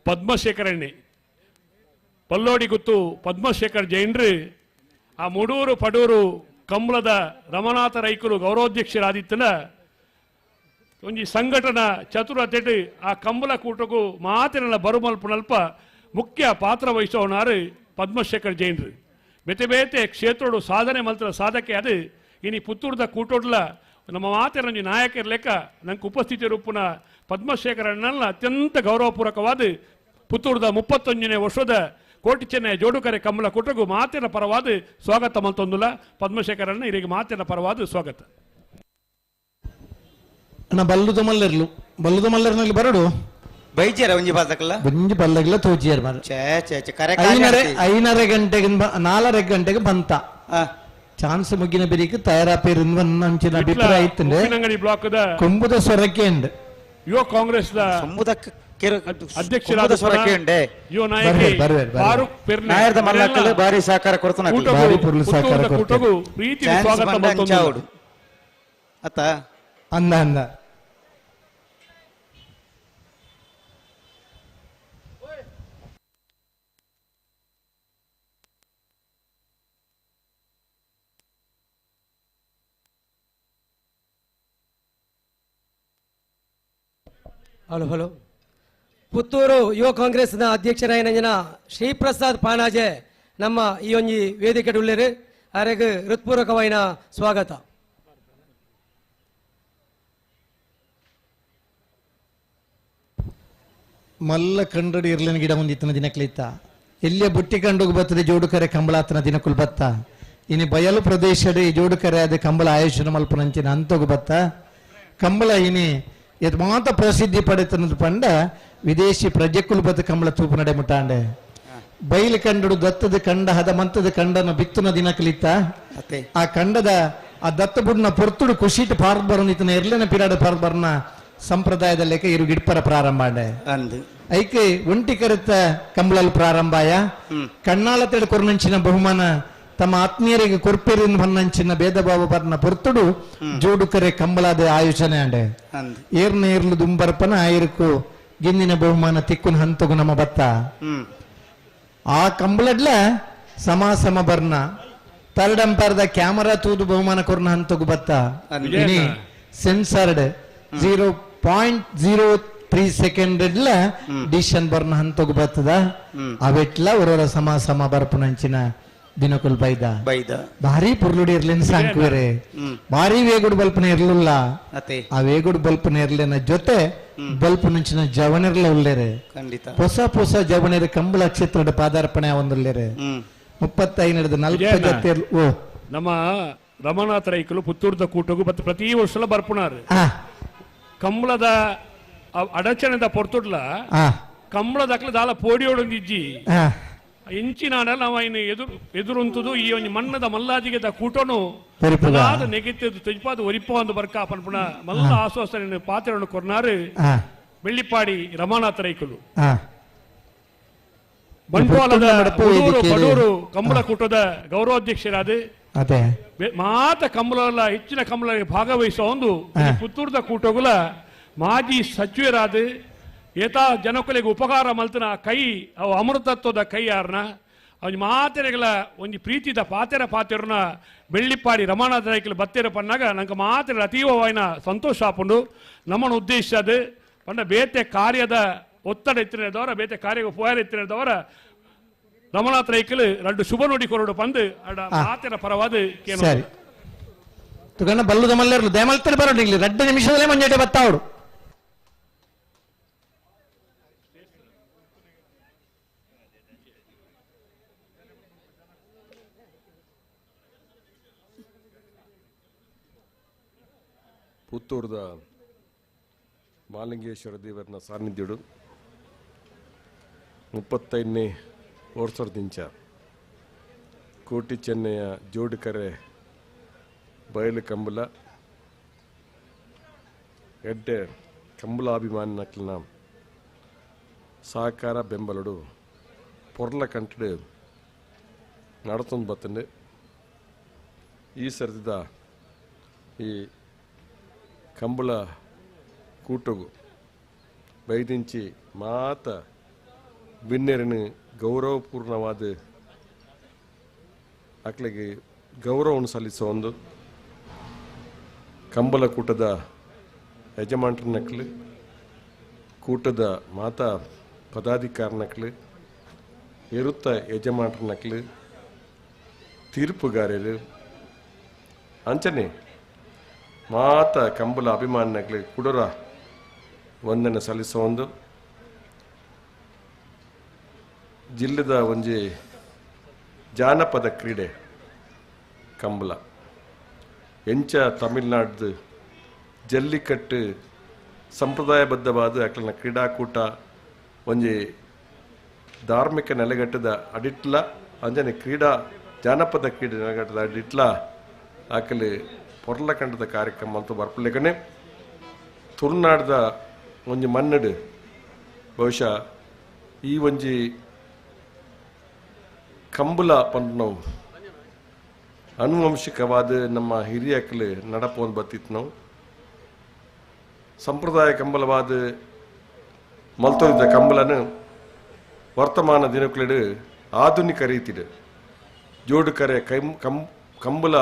ಪದ್ಮಶೇಖರಣ್ಣೆ ಪಲ್ಲೋಡಿ ಗುತ್ತು ಪದ್ಮಶೇಖರ್ ಜೈನ್ರು ಆ ಮುಡೂರು ಪಡೂರು ಕಂಬಳದ ರಮನಾಥ ರೈಕರು ಗೌರವಾಧ್ಯಕ್ಷರಾದಿತ್ತನ ಒಂಜಿ ಸಂಘಟನಾ ಚತುರತೆಟ್ ಆ ಕಂಬಳ ಕೂಟಕ್ಕೂ ಮಾತಿನ ಬರುಮಲ್ಪನಲ್ಪ ಮುಖ್ಯ ಪಾತ್ರ ವಹಿಸೋನಾರು ಪದ್ಮಶೇಖರ್ ಜೈನ್ರು ಬೇತೆ ಬೇತೆ ಕ್ಷೇತ್ರೋಡು ಸಾಧನೆ ಮಲ್ತರ ಸಾಧಕೆ ಅದು ಇನಿ ಪುತ್ತೂರದ ಕೂಟೋಡ್ಲ ನಮ್ಮ ಮಾತಿನ ನಾಯಕರ ಲೆಕ್ಕ ನಂಗೆ ಉಪಸ್ಥಿತಿ ರೂಪನ ಪದ್ಮಶೇಖರಣ್ಣನ ಅತ್ಯಂತ ಗೌರವಪೂರ್ವಕವಾದ ಪುತ್ತೂರದ 31ನೇ ವರ್ಷದ ಕೋಟಿ ಚೆನ್ನೈ ಜೋಡುಕರೆ ಕಂಬಳ ಕೂಟಗೂ ಮಾತಿನ ಪರವಾದ ಸ್ವಾಗತ ಮಲ್ತೊಂದುಲ್ಲ. ಪದ್ಮಶೇಖರಣ್ಣ ಇವರಿಗೆ ಮಾತಿನ ಪರವಾದ ಸ್ವಾಗತ. ಬಲ್ಲುದ ಮಲ್ಲರ್ನಲ್ಲಿ ಬರಡು ಬೈಜಿಯರ ಒಂಜಿ ಬಾದಕಲ್ಲ ಒಂಜಿ ಬಲ್ಲಗಲ್ಲ ತೋಜಿಯರ್ ಮಾರ ಐನರ ಗಂಟೆಗೆ 4 ಗಂಟೆಗೆ ಬಂತ ಚಾನ್ಸ್ ಮುಗಿನ ಬೆರಿಕೆ ತಯಾರಾಪೇರು ಅಂಚಿನ ಅಭಿಪ್ರಾಯ ಇತ್ತಂದ್ರೆ ಬ್ಲಾಕ್ ಕೊಂಬುದ ಸೊರಕೆ ಉಂಡು ಯುವ ಕಾಂಗ್ರೆಸ್ ಅಧ್ಯಕ್ಷರಾದ ಯುವ ನಾಯಕಿ ನಾಯರ್ದ ಮಲ್ಲಕ್ಕಲು ಬಾರಿ ಸಹಕಾರ ಕೊಡ್ತಾನ ಕೂಟಗೂ ಪ್ರೀತಿ ಸ್ವಾಗತ ಮತ್ತೊಂದು ಅತ್ತ ಅಂದ ಅಂದ ಹಲೋ ಹಲೋ ಪುತ್ತೂರು ಯುವ ಕಾಂಗ್ರೆಸ್ನ ಅಧ್ಯಕ್ಷರಾಯನಂಜನ ಶ್ರೀಪ್ರಸಾದ್ ಪಾನಾಜೆ ನಮ್ಮ ಈ ಒಂಜಿ ವೇದಿಕೆ ಉಳ್ಳೇರು ಅವರಿಗೆ ಹೃತ್ಪೂರ್ವಕವಾಯಿನ ಸ್ವಾಗತ. ಮಲ್ಲ ಕಂಡಡಿ ಇರ್ಲಿನ ಗಿಡ ಮುಂದಿತ್ತನ ದಿನಕ್ಲಿತ್ತ ಎಲ್ಲಿಯ ಬುಟ್ಟಿ ಕಂಡುಗು ಬರ್ತದೆ ಜೋಡುಕರೆ ಕಂಬಳಾತನ ದಿನಕ್ಕುಲ್ ಬತ್ತ ಇನ್ನು ಬಯಲು ಪ್ರದೇಶದ ಜೋಡುಕರೆ ಅದ ಕಂಬಳ ಆಯೋಜನೆ ಮಲ್ಪನಂಚಿನ ಅಂತೋಗು ಬತ್ತ ಕಂಬಳ ಇನಿ ಇದು ಮಾತ್ರ ಪ್ರಸಿದ್ಧಿ ಪಡೆತನದ ಪಂಡ ವಿದೇಶಿ ಪ್ರಜೆಕ್ಕುಲ್ ಬತ್ತ ಕಂಬಳ ತೂಪು ನಡೆ ಮುಟ್ಟಾಂಡೆ ಬೈಲು ಕಂಡಡು ದತ್ತದ ಕಂಡ ಹದ ಮಂತದ ಕಂಡನ ಬಿತ್ತುನ ದಿನಕ್ಲಿತ್ತ ಆ ಕಂಡದ ಆ ದತ್ತ ಬುಡ್ನ ಪೊರ್ತುಡು ಖುಷಿಟ್ ಪಾರ್ಕ್ ಬರೋನಿತನ ಎರ್ಲಿನ ಪಿರಾಡ ಪಾರ್ಕ್ ಬರ್ನ ಸಂಪ್ರದಾಯದ ಲೆಕ್ಕ ಇರು ಗಿಡ್ಪರ ಪ್ರಾರಂಭ ಐಕೆ ಒಂಟಿ ಕರೆತ ಕಂಬಳಲ್ ಪ್ರಾರಂಭಾಯ ಕಣ್ಣಾಳ ತೆಡು ಕೊರ್ನಂಚಿನ ಬಹುಮಾನ ತಮ್ಮ ಆತ್ಮೀಯರಿಗೆ ಕೊರ್ಪೇರಿನ ಬನ್ನಂಚಿನ ಭೇದ ಭಾವ ಬರ್ನ ಪೊರ್ತುಡು ಜೋಡುಕರೆ ಕಂಬಳದ ಆಯೋಜನೆ ಅಂಡೆ ಏರ್ನ ಏರ್ಲು ದುಂಬರ್ಪನ ಆಯಿರಕು ಗಿನ್ನಿನ ಬಹುಮಾನ ತಿಕ್ಕುನ ಹಂತಗು ನಮ್ಮ ಬತ್ತ ಆ ಕಂಬಳಡ್ಲ ಸಮ ಬರ್ನ ತರಡಂಪರ್ದ ಕ್ಯಾಮರಾ ತೂದು ಬಹುಮಾನ ಕೊರ್ನ ಹಂತಗು ಬತ್ತ ಸೆನ್ಸರ್ಡ್ 0.03 ಸೆಕೆಂಡ್ ಡಿಶನ್ ಬರ್ನ ಹಂತಗು ಬರ್ತದ ಅವೆಟ್ಲ ಅವರವರ ಸಮ ಬರ್ಪನಂಚಿನ ದಿನಕುಲ್ ಬೈದ ಭಾರಿ ಪುರ್ಲುಡಿ ಇರ್ಲಿನ ಸಾಂಕ್ವೇರೆ ಭಾರಿ ವೇಗುಡು ಬಲ್ಪನ ಇರ್ಲಿಲ್ಲ ಆ ವೇಗುಡು ಬಲ್ಪನ ಇರ್ಲಿನ ಜೊತೆ ಬಲ್ಪ್ నుంచిన ಜವನಿರ್ಲ ಉಳ್ಳೇರೆ ಹೊಸ ಜವನಿರ ಕಂಬಳ ಕ್ಷೇತ್ರದ ಪಾದಾರ್ಪಣೆ ಒಂದುಳ್ಳೇರೆ 35 ನಮ್ಮ ರಮನಾಥ ರೈಕಲು ಪುತ್ತೂರ್ದ ಕೂಟಗೂ ಮತ್ತು ಪ್ರತಿ ವರ್ಷ ಬರ್ಪುನಾರು ಕಂಬಳದ ಅಡಚಣೆದ ಪೊರ್ತುಡ್ಲ ಕಂಬಳದ ಅಕ್ಲ ದಾಲ ಪೋಡಿಯೋಡೊಂದಿಜ್ಜಿ ಇಂಚಿನಾಡ ನಾವು ಇನ್ನು ಎದುರುಂತದು ಈ ಒಂದು ಮಣ್ಣದ ಮಲ್ಲಾಜಿಗೆ ಕೂಟನು ನೆಗೆತಿದ್ದು ತೆಜ್ಪಾದ ಒರಿಪ ಒಂದು ಬರ್ಕ ಪನ್ಪುಣ ಮಲ್ಲ ಆಶ್ವಾಸನೆ ಪಾತ್ರವನ್ನು ಕೊರ್ನಾರು ಬೆಳ್ಳಿಪಾಡಿ ರಮಾನಾಥ ರೈಕಲು ಬಂಟ್ವಾಳದ ಬಡೂರು ಕಂಬಳ ಕೂಟದ ಗೌರವಾಧ್ಯಕ್ಷರಾದ ಮಾತ ಕಂಬಳ ಹೆಚ್ಚಿನ ಕಂಬಳ ಭಾಗವಹಿಸುವ ಒಂದು ಪುತ್ತೂರ್ದ ಕೂಟಗುಲ ಮಾಜಿ ಸಚಿವರಾದ ಏತಾ ಜನಕುಲಿಗೆ ಉಪಕಾರ ಮಲ್ತನ ಕೈ ಅವು ಅಮೃತತ್ವದ ಕೈ ಯಾರನ ಅವನ ಮಾತೆರೆಗಳ ಒಂದು ಪ್ರೀತಿದ ಪಾತೆರನ ಬೆಳ್ಳಿಪಾಡಿ ರಮಾನಾಥ ನಾಯ್ಕಲು ಬತ್ತೇರ ಪನ್ನಾಗ ನಂಗೆ ಮಾತೆರೆ ಅತೀವವಾಯಿನ ಸಂತೋಷ ಆಪುಂಡು ನಮ್ಮನ್ನು ಉದ್ದೇಶ ಅದು ಪಂಡ ಬೇತೆ ಕಾರ್ಯದ ಒತ್ತಡ ಎತ್ತಿನದವರ ಬೇತೆ ಕಾರ್ಯ ಪೋಯರ ಎತ್ತಿನದವರ ರಮಾನಾಥ ನಾಯ್ಕಲು ಎರಡು ಶುಭ ನುಡಿ ಕೊರಡು ಪಂದು ಅಡ ಮಾತೆರ ಪರವಾದ ತುಗಣ್ಣ ಬಲ್ಲುದ ಮಲ್ಲೆರ್ಲು ದೇಮಲ್ತನೆ ಬರೋದು 2 ನಿಮಿಷದಲ್ಲೇ ಮಂಜೇಟೆ ಬತ್ತಾವಡು ಪುತ್ತೂರದ ಮಾಲಿಂಗೇಶ್ವರ ದೇವರನ ಸಾನ್ನಿಧ್ಯಡು 35ನೇ ವರ್ಷದಿಂಚ ಕೋಟಿ ಚೆನ್ನೈಯ ಜೋಡುಕರೆ ಬಯಲು ಕಂಬಳ ಎಡ್ಡೆ ಕಂಬಳಾಭಿಮಾನಿ ನಕ್ಲಿನ ಸಹಕಾರ ಬೆಂಬಲಡು ಪೊರ್ಲ ಕಂಟಡು ನಡತೊಂದು ಬತ್ತಂಡೆ ಈ ಸರ್ದಿದ ಈ ಕಂಬಳ ಕೂಟಗು ಬೈದಿಂಚಿ ಮಾತ ಬಿನ್ನೆರಿನ ಗೌರವಪೂರ್ಣವಾದ ಅಕ್ಲೆಗೆ ಗೌರವವನ್ನು ಸಲ್ಲಿಸುವ ಒಂದು ಕಂಬಳ ಕೂಟದ ಯಜಮಾನ್ರ ನಕ್ಲು ಕೂಟದ ಮಾತಾ ಪದಾಧಿಕಾರ ನಕ್ಲು ಇರುತ್ತ ಯಜಮಾನ್ರ ನಕ್ಲು ತೀರ್ಪುಗಾರರು ಅಂಚನೆ ಮಾತ ಕಂಬಳ ಅಭಿಮಾನಿಗಳಿಗೆ ಕುಡುರ ವಂದನೆ ಸಲ್ಲಿಸುವ ಒಂದು ಜಿಲ್ಲೆದ ಒಂಜಿ ಜಾನಪದ ಕ್ರೀಡೆ ಕಂಬಳ ಎಂಚ ತಮಿಳ್ನಾಡು ಜಲ್ಲಿಕಟ್ಟು ಸಂಪ್ರದಾಯಬದ್ಧವಾದ ಅಕ್ಲನ ಕ್ರೀಡಾಕೂಟ ಒಂಜಿ ಧಾರ್ಮಿಕ ನೆಲೆಗಟ್ಟದ ಅಡಿಟ್ಲ ಅಂಜನೆ ಕ್ರೀಡಾ ಜಾನಪದ ಕ್ರೀಡೆ ನೆಲೆಗಟ್ಟದ ಅಡಿಟ್ಲ ಆಕಲಿ ಪೊರ್ಲಕಂಡದ ಕಾರ್ಯಕ್ರಮ ಅಂತ ಬರ್ಪಲೆಗನೆ ತುಳುನಾಡ್ದ ಒಂಜಿ ಮನ್ನಡು ಬಹುಶಃ ಈ ಒಂಜಿ ಕಂಬಳ ಪಂಡ್ ನಾವು ಆನುವಂಶಿಕವಾದ ನಮ್ಮ ಹಿರಿಯಕಲು ನಡಪೋನ್ ಬತ್ತಿತ್ತು ನಾವು ಸಂಪ್ರದಾಯ ಕಂಬಳವಾದ ಮಲ್ತೊಯ್ದ ಕಂಬಳನ ವರ್ತಮಾನ ದಿನಕುಲೆಡು ಆಧುನಿಕ ರೀತಿಡು ಜೋಡುಕರೆ ಕಂಬಳ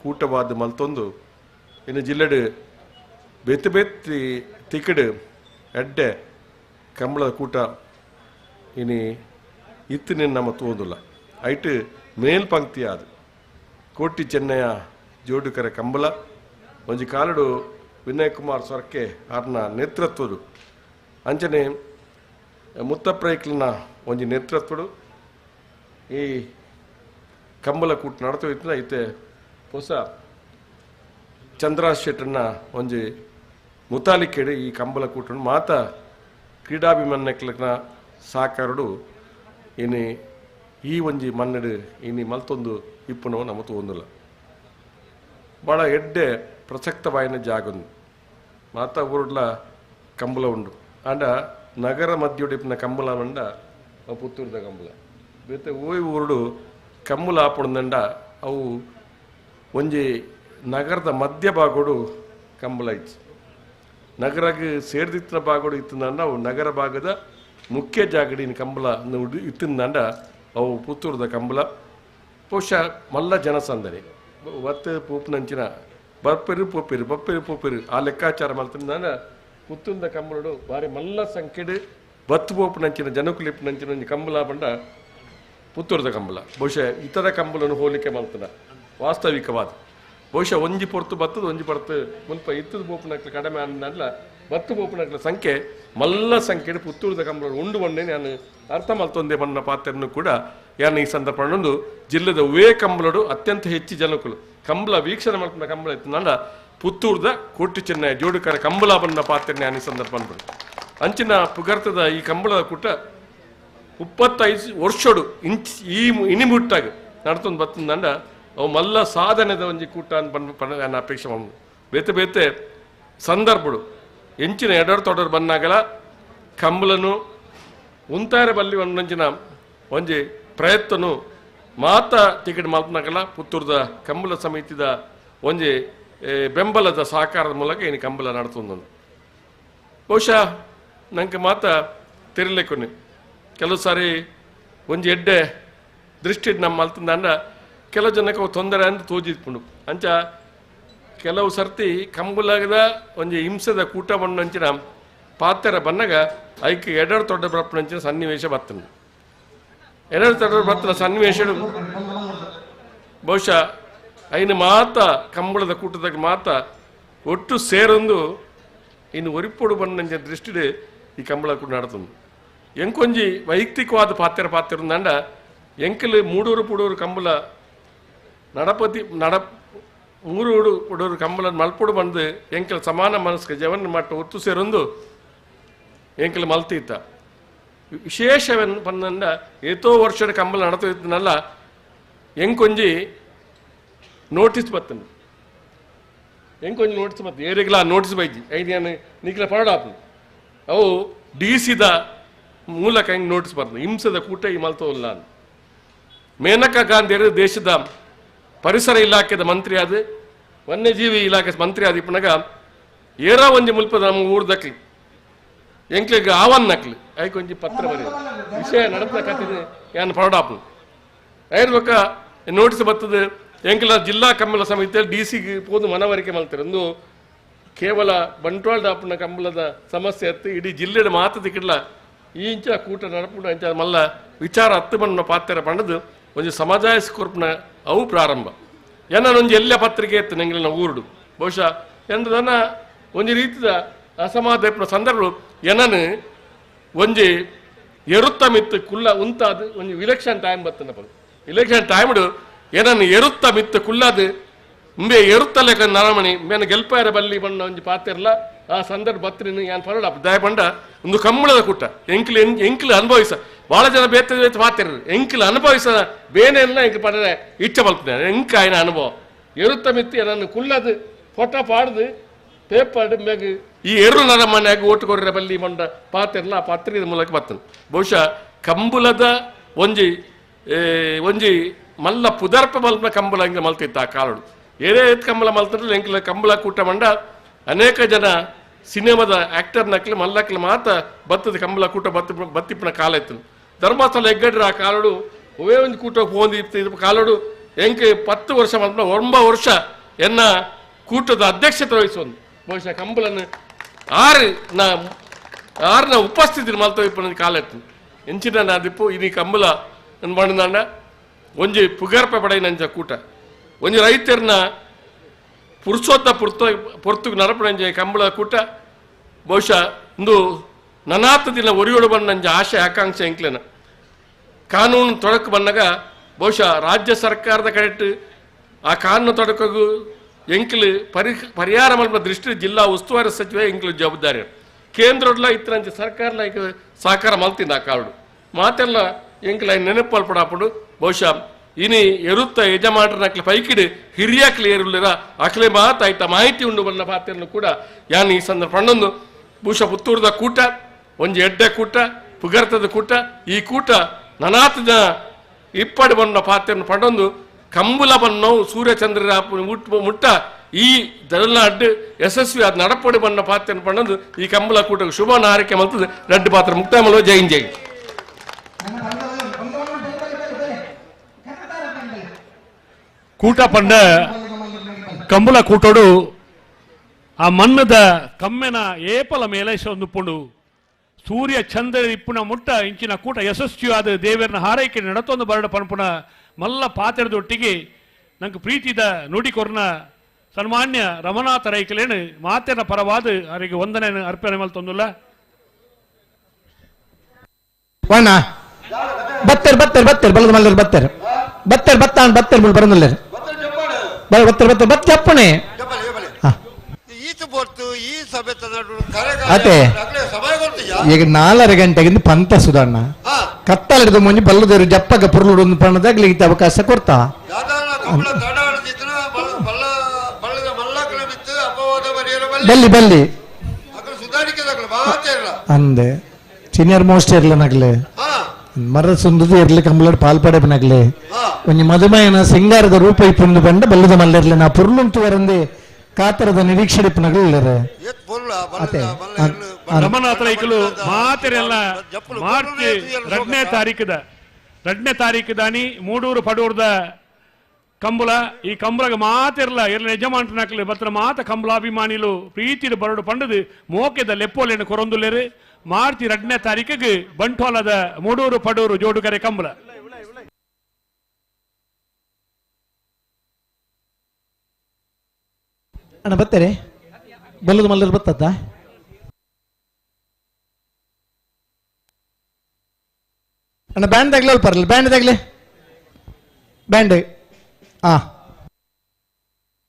ಕೂಟವಾದ ಮಲ್ತೊಂದು ಇನ್ನು ಜಿಲ್ಲೆಡು ಬೆತ್ತು ಬೆತ್ತಿ ತಿಕ್ಕಡು ಎಡ್ಡೆ ಕಂಬಳದ ಕೂಟ ಇನಿ ಇತ್ತಿನ ನಮ್ಮ ತೋದಿಲ್ಲ ಐಟ್ ಮೇಲ್ಪಂಕ್ತಿ ಆದ ಕೋಟಿ ಚೆನ್ನಯ ಜೋಡುಕರೆ ಕಂಬಳ ಒಂಜಿ ಕಾಲಡು ವಿನಯ್ ಕುಮಾರ್ ಸೊರಕೆ ಅವ್ರನ್ನ ನೇತೃತ್ವಡು ಅಂಚನೆ ಮುತ್ತಪ್ರೈಕ್ಲನ ಒಂಜಿ ನೇತೃತ್ವಡು ಈ ಕಂಬಳ ಕೂಟ ನಡತೋಯ್ತು ಐತೆ ಹೊಸ ಚಂದ್ರಾಸ್ ಶೆಟ್ಟನ್ನ ಒಂಜಿ ಮುತಾಲಿಕೆಡು ಈ ಕಂಬಳ ಕೂಟ ಮಾತ ಕ್ರೀಡಾಭಿಮಾನಕ್ಲನ ಸಾಕಾರಡು ಇನಿ ಈ ಒಂಜಿ ಮನ್ನಡು ಇನಿ ಮಲ್ತೊಂದು ಇಪ್ಪುನವು ನಮ್ಮ ತೋಂದಿಲ್ಲ ಭಾಳ ಎಡ್ಡೆ ಪ್ರಸಕ್ತವಾಯಿನ ಜಾಗೊಂದು ಮಾತ ಊರ್ಲ ಕಂಬಳ ಉಂಡು ಆಂಡ ನಗರ ಮಧ್ಯೊಡಿಪಿನ ಕಂಬಳ ಮಂಡ ಪುತ್ತೂರ್ದ ಕಂಬಳ ಬೇತೆ ಓಯ್ ಊರುಡು ಕಂಬಳ ಆಪುಂದಂಡ ಅವು ಒಂಜಿ ನಗರದ ಮಧ್ಯ ಭಾಗೋಡು ಕಂಬಳ ಇತ್ತು ನಗರಕ್ಕೆ ಸೇರ್ದಿತ್ತಿನ ಭಾಗೋಡು ಇತ್ತಂದಂಡ ಅವು ನಗರ ಭಾಗದ ಮುಖ್ಯ ಜಾಗಡಿನ ಕಂಬಳ ಇತ್ತಂದಂಡ ಅವು ಪುತ್ತೂರ್ದ ಕಂಬಳ ಬಹುಶಃ ಮಲ್ಲ ಜನಸಂದಣಿ ಒತ್ತು ಪೂಪನಂಚಿನ ಬರ್ಪೆರು ಪೋಪಿರು ಆ ಲೆಕ್ಕಾಚಾರ ಮಾಡ್ತಂದ ಪುತ್ತೂರ್ದ ಕಂಬಳಡು ಬಾರಿ ಮಲ್ಲ ಸಂಖ್ಯೆಡು ಬತ್ತು ಪೋಪನಂಚಿನ ಜನಕುಲಿಪ್ನಂಚಿನ ಒಂದು ಕಂಬಳ ಬಂಡ ಪುತ್ತೂರ್ದ ಕಂಬಳ ಬಹುಶಃ ಇತರ ಕಂಬಳನ್ನು ಹೋಲಿಕೆ ಮಾಡ್ತಾನೆ ವಾಸ್ತವಿಕವಾದ ಬಹುಶಃ ಒಂಜಿ ಪೊರ್ತು ಬತ್ತದು ಒಂಜಿ ಪೊರ್ತು ಮುಲ್ಪ ಇತ್ತದ ಪೋಪನಕ್ಲು ಕಡಿಮೆ ಅನ್ನಲ್ಲ ಬತ್ತು ಪೋಪನಕ್ಲ ಸಂಖ್ಯೆ ಮಲ್ಲ ಸಂಖ್ಯೆಡು ಪುತ್ತೂರ್ದ ಕಂಬಳ ಉಂಡು ಬಂಡೆ ನಾನು ಅರ್ಥ ಮಲ್ತೊಂದೆ ಬಣ್ಣ ಪಾತ್ರನು ಕೂಡ ಯಾನ ಈ ಸಂದರ್ಭ ಜಿಲ್ಲೆದ ಉವೇ ಕಂಬಳಡು ಅತ್ಯಂತ ಹೆಚ್ಚು ಜನಕುಲು ಕಂಬಳ ವೀಕ್ಷಣೆ ಮಾಡ್ಕೊಂಡ ಕಂಬಳ ಇತ್ತು ನಂಡ ಪುತ್ತೂರ್ದ ಕೋಟಿ ಚೆನ್ನಯ ಜೋಡುಕರ ಕಂಬಳ ಬಣ್ಣ ಪಾತ್ರ ನಾನು ಈ ಸಂದರ್ಭ ಅಂಚಿನ ಪುಗರ್ತದ ಈ ಕಂಬಳದ ಕೂಟ 25 ವರ್ಷಡು ಈ ಇನಿಮುಟ್ಟಾಗ ನಡ್ತೊಂದು ಬತ್ತಂದಂಡ ಅವು ಮಲ್ಲ ಸಾಧನೆದ ಒಂಜಿ ಕೂಟ ಅಂತ ಅಪೇಕ್ಷೆ ಮಾಡು ಬೇತೆ ಬೇತೆ ಸಂದರ್ಭಡು ಎಂಚಿನ ಎಡರ್ ತೊಡರ್ ಬನ್ನಾಗಲ ಕಂಬಳನು ಉಂತಾರೆ ಬಲ್ಲಿ ಒಂದೊಂಜಿನ ಒಂಜಿ ಪ್ರಯತ್ನನು ಮಾತ ಟಿಕೆಟ್ ಮಲ್ಪನಾಗಲ ಪುತ್ತೂರ್ದ ಕಂಬಳ ಸಮಿತಿದ ಒಂಜಿ ಬೆಂಬಲದ ಸಹಕಾರದ ಮೂಲಕ ಏನು ಕಂಬಳ ನಡ್ತೊಂದು ಬಹುಶಃ ನಂಗೆ ಮಾತ ತಿರ್ಲಿಕ್ಕೊನೆ ಕೆಲವು ಸಾರಿ ಒಂಜಿ ಎಡ್ಡೆ ದೃಷ್ಟಿ ನಮ್ಮ ಮಲ್ತಂದ ಕೆಲವು ಜನಕ್ಕೆ ತೊಂದರೆ ಅಂತ ತೋಜಿದ್ಕೊಂಡು ಅಂಚ ಕೆಲವು ಸರ್ತಿ ಕಂಬಳದ ಒಂಜಿ ಹಿಂಸದ ಕೂಟ ಬಂಡಂಚಿನ ಪಾತ್ರ ಬನ್ನಾಗ ಐಕೆ ಎಡರ್ ತೊಡ್ಡ ಬರಪ್ಪನಂಚಿನ ಸನ್ನಿವೇಶ ಬರ್ತದೆ ಎಡರ್ ತೊಡ್ಡ ಬರ್ತನ ಸನ್ನಿವೇಶ ಬಹುಶಃ ಐನು ಮಾತ ಕಂಬಳದ ಕೂಟದಾಗ ಮಾತ ಒಟ್ಟು ಸೇರೊಂದು ಇನ್ನು ಒರಿಪೊಡು ಬಂದಂಚಿನ ದೃಷ್ಟಿಡು ಈ ಕಂಬಳ ಕೂಡ ನಡ್ತದೆ ಎಂಕೊಂಜಿ ವೈಯಕ್ತಿಕವಾದ ಪಾತ್ರ ನಂಡ ಎಂಕಲು ಮೂಡೂರು ಪುಡೂರು ಕಂಬಳ ನಡಪತಿ ಮೂರು ಪುಡೂರು ಕಂಬಳ ಮಲ್ಪುಡು ಬಂದು ಎಂಕಲ್ ಸಮಾನ ಮನಸ್ಕ ಜವನ ಮಟ್ಟ ಒತ್ತು ಸೇರೊಂದು ಎಂಕಲ್ ಮಲ್ತೀತ ವಿಶೇಷವೆನ್ ಬಂದಂಡ ಏತೋ ವರ್ಷದ ಕಂಬಳ ನಡತೋಯ್ತನಲ್ಲ ಎಂಕೊಂಜಿ ನೋಟಿಸ್ ಬರ್ತದೆ ಎಂಕೊಂಜಿ ನೋಟಿಸ್ ಬರ್ತದೆ ಏರಿಗ್ಲ ನೋಟಿಸ್ ಬೈಜಿ ಐದು ನಿಕ್ಲ ಪರಡಾಪು ಅವು ಡಿಸಿದ ಮೂಲಕ ಹೆಂಗೆ ನೋಟಿಸ್ ಬರ್ತದೆ ಹಿಂಸದ ಕೂಟ ಈ ಮಲ್ತೋಲ್ಲ ಮೇನಕಾ ಗಾಂಧಿಯರು ದೇಶದ ಪರಿಸರ ಇಲಾಖೆದ ಮಂತ್ರಿ ಆದ ವನ್ಯಜೀವಿ ಇಲಾಖೆ ಮಂತ್ರಿ ಆದ ಇಪ್ಪನಾಗ ಏರ ಒಂಜಿ ಮುಲ್ಪದ ನಮ್ಮ ಊರ್ದಕ್ಲಿ ಎಂಕ್ಲಿಗೆ ಆವನ್ ನಕ್ಲಿ ಐಕೊಂಜಿ ಪತ್ರ ಬರೆಯ ವಿಷಯ ನಡೆದ ಕಥೆ ಯಾನ್ ಪರಡಾಪು ಐರ್ಬೇಕ ನೋಟಿಸ್ ಬರ್ತದೆ ಎಂಕ್ಲ ಜಿಲ್ಲಾ ಕಂಬಳ ಸಮಿತಿಯಲ್ಲಿ ಡಿಸಿಗೆ ಪೋದು ಮನವರಿಕೆ ಮಾಡ್ತಾರೆ ಒಂದು ಕೇವಲ ಬಂಟ್ವಾಳ ದಾಪನ ಕಂಬಳದ ಸಮಸ್ಯೆ ಹತ್ತು ಇಡೀ ಜಿಲ್ಲೆಯ ಮಾತು ತಿಕ್ಕಿಡ್ಲ ಈ ಇಂಚ ಕೂಟ ನಡಪುಣ ಇಂಚ ಮಲ್ಲ ವಿಚಾರ ಹತ್ತು ಬಣ್ಣ ಪಾತ್ರ ಪಂಡದು ಒಂದು ಸಮಾಜಾಯ ಸ್ಕೋರ್ಪ್ನ ಅವು ಪ್ರಾರಂಭ ಏನೊಂದು ಎಲ್ಲ ಪತ್ರಿಕೆ ಇತ್ತು ನಂಗೆ ಊರುಡು ಬಹುಶಃ ಎಂದನ ಒಂದು ರೀತಿಯ ಅಸಮಾಧಾನ ಸಂದರ್ಭ ಏನನು ಒಂಜಿ ಎರುತ್ತ ಮಿತ್ತು ಕುಲ್ಲ ಉಂತಾದು ಒಂದು ಇಲೆಕ್ಷನ್ ಟೈಮ್ ಬರ್ತನಪ್ಪ ಇಲೆಕ್ಷನ್ ಟೈಮ್ಡು ಏನನ್ನು ಎರುತ್ತ ಮಿತ್ತು ಕುಲ್ಲದು ಮುಂಬೆ ಎರುತ್ತಲೇಕ ನರಮಣಿ ಮೇನ ಗೆಲ್ಪಾಯರ ಬಲ್ಲಿ ಬಣ್ಣ ಒಂಜಿ ಪಾತಿರಲ್ಲ ಆ ಸಂದರ್ಭ ಬತ್ರಿನ ಯಾನ್ ಪರಡ ದಯ ಬಂಡ ಒಂದು ಕಂಬಳದ ಕೂಟ ಎಂಕ್ಲು ಅನುಭವಿಸ ಭಾಳ ಜನ ಬೇತೆ ಪಾತಿರ ಎಂಕ್ಲು ಅನುಭವಿಸ ಬೇನೆ ಎಲ್ಲ ಎಂಕ್ ಪಡರೆ ಇಚ್ಛೆ ಬಲ್ಪನೆ ಎಂಕ ಆಯ್ನ ಅನುಭವ ಎರುತ್ತ ಮಿತ್ತು ಏನನ್ನು ಕುಲ್ಲದು ಫೋಟೋ ಪಾಡ್ದು ಪೇಪರ್ ಮ್ಯಾಗ ಈ ಎರುಳರ ಮನೆಯಾಗ ಓಟು ಕೊರ್ರೆ ಬಲ್ಲಿ ಮಂಡ ಪಾತೆರ್ಲ ಆ ಪಾತ್ರದ ಮೂಲಕ ಬರ್ತದೆ. ಬಹುಶಃ ಕಂಬುಲದ ಒಂಜಿ ಮಲ್ಲ ಪುದರ್ಪ ಮಲ್ಪನ ಕಂಬಳ ಹಂಗೆ ಮಲ್ತಿತ್ತು ಆ ಕಾಲಡು. ಏನೇ ಕಂಬಳ ಮಲ್ತಿದ್ರೆ ಎಂಕ್ಲ ಕಂಬಳ ಕೂಟ ಮಂಡ ಅನೇಕ ಜನ ಸಿನಿಮಾದ ಆಕ್ಟರ್ ನಕ್ಲೆ ಮಲ್ಲಕ್ಲೆ ಮಾತ ಬತ್ತದ ಕಂಬಳ ಕೂಟ ಬತ್ತಿಪ್ಪನ ಕಾಲ ಇತ್ತು. ಧರ್ಮಸ್ಥಳ ಎಗ್ಗಡ್ರ ಆ ಕಾಲಡು ಒವೇ ಒಂದು ಕೂಟ ಹೋಗಿತ್ತು ಕಾಲಡು ಎಂಕೆ 10 ವರ್ಷ ಮಲ್ಪನ 9 ವರ್ಷ ಎನ್ನ ಕೂಟದ ಅಧ್ಯಕ್ಷತೆ ವಹಿಸುವುದು. ಬಹುಶಃ ಕಂಬಳನ್ನು ಆರ್ನ ಉಪಸ್ಥಿತಿ ಮಲ್ತವಿಪ್ಪನ ಕಾಲ ಇತ್ತು. ಎಂಚಿನ ನಾದಿಪ್ಪು ಇನಿ ಕಂಬಳ ಮಣ್ಣಂಡ ಒಂಜಿ ಪುಗರ್ಪ ಪಡೈ ನಂಜ ಕೂಟ ಒಂಜಿ ರೈತರನ್ನ ಪುರುಷೋತ್ತ ಪೊರ್ತುಗ್ ನರಪಣಂಜ ಕಂಬಳ ಕೂಟ. ಬಹುಶಃ ಇಂದು ನನಾತ ದಿನ ಒರಿಯೋಡು ಬಂದ ನಂಜ ಆಶೆ ಆಕಾಂಕ್ಷೆ ಎಂಕ್ಲೆನ ಕಾನೂನು ತೊಡಕು ಬಂದಾಗ ಬಹುಶಃ ರಾಜ್ಯ ಸರ್ಕಾರದ ಕಡೆಟ್ಟು ಆ ಕಾನೂನು ತೊಡಕು ಎಂಕ್ಲು ಪರಿಹಾರ ಮಲ್ಪನ ದೃಷ್ಟಿ ಜಿಲ್ಲಾ ಉಸ್ತುವಾರಿ ಸಚಿವ ಎಂಕ್ಲು ಜವಾಬ್ದಾರಿ. ಕೇಂದ್ರಡ್ಲ ಇತ್ತರಂಚ ಸರ್ಕಾರಲ ಸಹಕಾರ ಮಲ್ತಿಂದ ಆ ಕಾಡು ಮಾತೆಲ್ಲ ಎಂಕ್ಲ ನೆನಪಲ್ಪಡಾಪಡು. ಬಹುಶಃ ಇನಿ ಎರುತ್ತ ಯಜಮಾನರಕ್ಲೆ ಪೈಕಿಡು ಹಿರಿಯಕ್ಲೆ ಏರುಲ್ಲಿರ ಅಕ್ಲೆ ಮಾತಾಯ್ತ ಮಾಹಿತಿ ಉಂಡು ಬನ್ನ ಪಾತ್ರೆಯನ್ನು ಕೂಡ ಯಾನ್ ಈ ಸಂದರ್ಭ ಪಣ್ಣೊಂದು ಬಹುಶಃ ಪುತ್ತೂರದ ಕೂಟ ಒಂಜಿ ಎಡ್ಡೆ ಕೂಟ ಪುಗರ್ತದ ಕೂಟ ಈ ಕೂಟ ನನಾತ ಜನ ಇಪ್ಪಡು ಬಣ್ಣ ಪಾತ್ರೆಯನ್ನು ಪಣ್ಣೊಂದು ಕಂಬುಲ ಬಣ್ಣವು ಸೂರ್ಯಚಂದ್ರ ಮುಟ್ಟ ಈ ತಮಿಳ್ನಾಡು ಯಶಸ್ವಿ ಅದು ನಡಪಡಿ ಬಣ್ಣ ಪಾತ್ರೆಯನ್ನು ಪಣ್ಣೊಂದು ಈ ಕಂಬಳ ಕೂಟ ಶುಭ ಹಾರೈಕೆ ಮಲ್ತದೆ ರೆಡ್ಡು ಪಾತ್ರ ಮುಕ್ತಾಯ ಮಾಡುವ. ಜೈನ್ ಜೈ. ಕೂಟ ಪಂಡ ಕಂಬಳ ಕೂಟೋಡು ಆ ಮನ್ನದ ಕಮ್ಮೆನ ಏಪಲ ಮೇಲೈಸೊಂದುಪುಂಡು ಸೂರ್ಯ ಚಂದ್ರ ಇಪ್ಪುನ ಮುಟ್ಟ ಇಂಚಿನ ಕೂಟ ಯಶಸ್ವಿಯಾದ ದೇವರನ್ನ ಹಾರೈಕೆ ನಡತೊಂದು ಬರಡ ಪಣಪುಣ ಮಲ್ಲ ಪಾತ್ರೆದೊಟ್ಟಿಗೆ ನಂಗೆ ಪ್ರೀತಿದ ನುಡಿಕೊರ್ನ ಸನ್ಮಾನ್ಯ ರಮನಾಥ ರೈಕಲೇನು ಮಾತೆನ ಪರವಾದ ಅವರಿಗೆ ವಂದನೆ ಅರ್ಪಣೆ ಮಲ್ತೊಂದುಲ್ಲ. ವಣ್ಣ ಬತ್ತರ್ ಬತ್ತರ್ ಬತ್ತರ್ ಬಲ್ಲದ ಮಲ್ಲರ್ ಬತ್ತರ್ ಬತ್ತರ್ ಬತ್ತಾನ್ ಬತ್ತರ್ ಮುಲ್ ಬರಂದಲ್ಲ ಬತ್ತರ್ ಬತ್ತರ್ ಬತ್ ಚಪ್ಪಣೆ ಅದೇ ಈಗ 4 ಗಂಟೆಗಿಂದ ಪಂತ ಸುಧಾರಣ ಕತ್ತಲಿಡಿದು ಮುಂಜಿ ಬಲ್ಲದವರು ಜಪ್ಪಗ ಪುರ್ಲುಡು ಒಂದು ಪಣ್ಣದಾಗ್ಲಿ ಅವಕಾಶ ಕೊಡ್ತಾ ಬಲ್ಲಿ ಬಲ್ಲಿ ಅಂದೆ ಸೀನಿಯರ್ ಮೋಸ್ಟ್ ಇರ್ಲನಾಗ್ಲೆ ಮರ ಸುಂದದು ಇರ್ಲಿ ಕಂಬಳಡ್ ಪಾಲ್ಪಡೆನಗ್ಲೆ ಒಂಜಿ ಮಧುಮಯನ ಸಿಂಗಾರದ ರೂಪ ಇಪ್ಪುಂದು ಬಂಡ ಬಲ್ಲದ ಮಲ್ಲಿರ್ಲಿ ನಾ ಪುರ್ಲುಂಟು ವರಂದೆ ಕಾತರದ ನಿರೀಕ್ಷೆ ಪುನಗಲಿಲ್ಲರೆ ರಮನಾಥ ರೈಕಲು ಮಾತೆರೆಲ್ಲ ಮಾರ್ಚ್ 2ನೇ ತಾರೀಕದಾನಿ ಮೂಡೂರು ಪಡೂರ್ದ ಕಂಬಳ ಈ ಕಂಬಳಗ ಮಾತೆರ್ಲ ಎಲ್ಲ ಯಜಮಾನನಾಕ್ಲೆ ಬತ್ರ ಮಾತ ಕಂಬಳಾಭಿಮಾನಿಲು ಪ್ರೀತಿಡು ಬರಡು ಪಂಡದು ಮೋಕೆದ ಲೆಪ್ಪೋಲೆಯನ್ನು ಕೊರೊಂದುಲ್ಲೆರು ಮಾರ್ಚ್ 2ನೇ ತಾರೀಕಿಗೆ ಬಂಟ್ವಾಲದ ಮೂಡೂರು ಪಡೂರು ಜೋಡುಕರೆ ಕಂಬಳ. ಅಣ್ಣ ಬತ್ತರೆ ಬಲ್ಲದ ಮಲ್ಲರು ಬತ್ತದ ಅಣ್ಣ ಬ್ಯಾಂಡ್ ದಾಗ್ಲಿ ಅಲ್ಪ ಬರಲ್ಲ ಬ್ಯಾಂಡ್ ದಾಗ್ಲಿ ಬ್ಯಾಂಡ್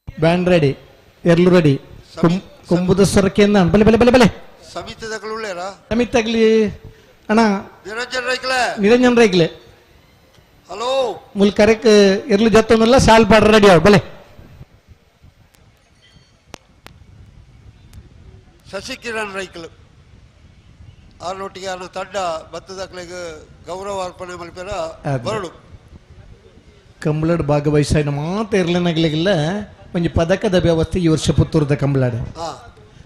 ಬ್ಯಾಂಡ್ ರೆಡಿ ಎರ್ಲು ರೆಡಿ ಕೊಂಬುದ ಸೊರಕೆಯಿಂದ ಬಲೆ ಬಲೆ ಬಲೆ ಬಲೆ ಸಮಿತಾಗ್ಲಿ ಅಣ್ಣ ನಿರಂಜನ್ ರೈಕ್ಲೆ ಹಲೋ ಮುಲ್ ಕರೆಕ್ ಎರ್ಲು ಜತ್ತೊಂದಲ್ಲ ಸಾಲ್ ಪಾಡ್ರ ರೆಡಿ ಅವ್ ಬಲೆ ಶಶಿಕಿರಣ್ ರೈಕಲು ಆರ್ನೊಟ್ಟಿಗೆ ಅವನ ತಂಡ ಭತ್ತದಾಕ್ಲೆಗೆ ಗೌರವ ಅರ್ಪಣೆ ಮಲ್ಪೆರ ಬರಡು ಕಂಬಳಡ್ ಭಾಗವಹಿಸಿನ ಮಾತ ಇರ್ಲನಾಗ್ಲಿಗಿಲ್ಲ ಒಂಜಿ ಪದಕದ ವ್ಯವಸ್ಥೆ ಈ ವರ್ಷ ಪುತ್ತೂರದ ಕಂಬಳಾಡು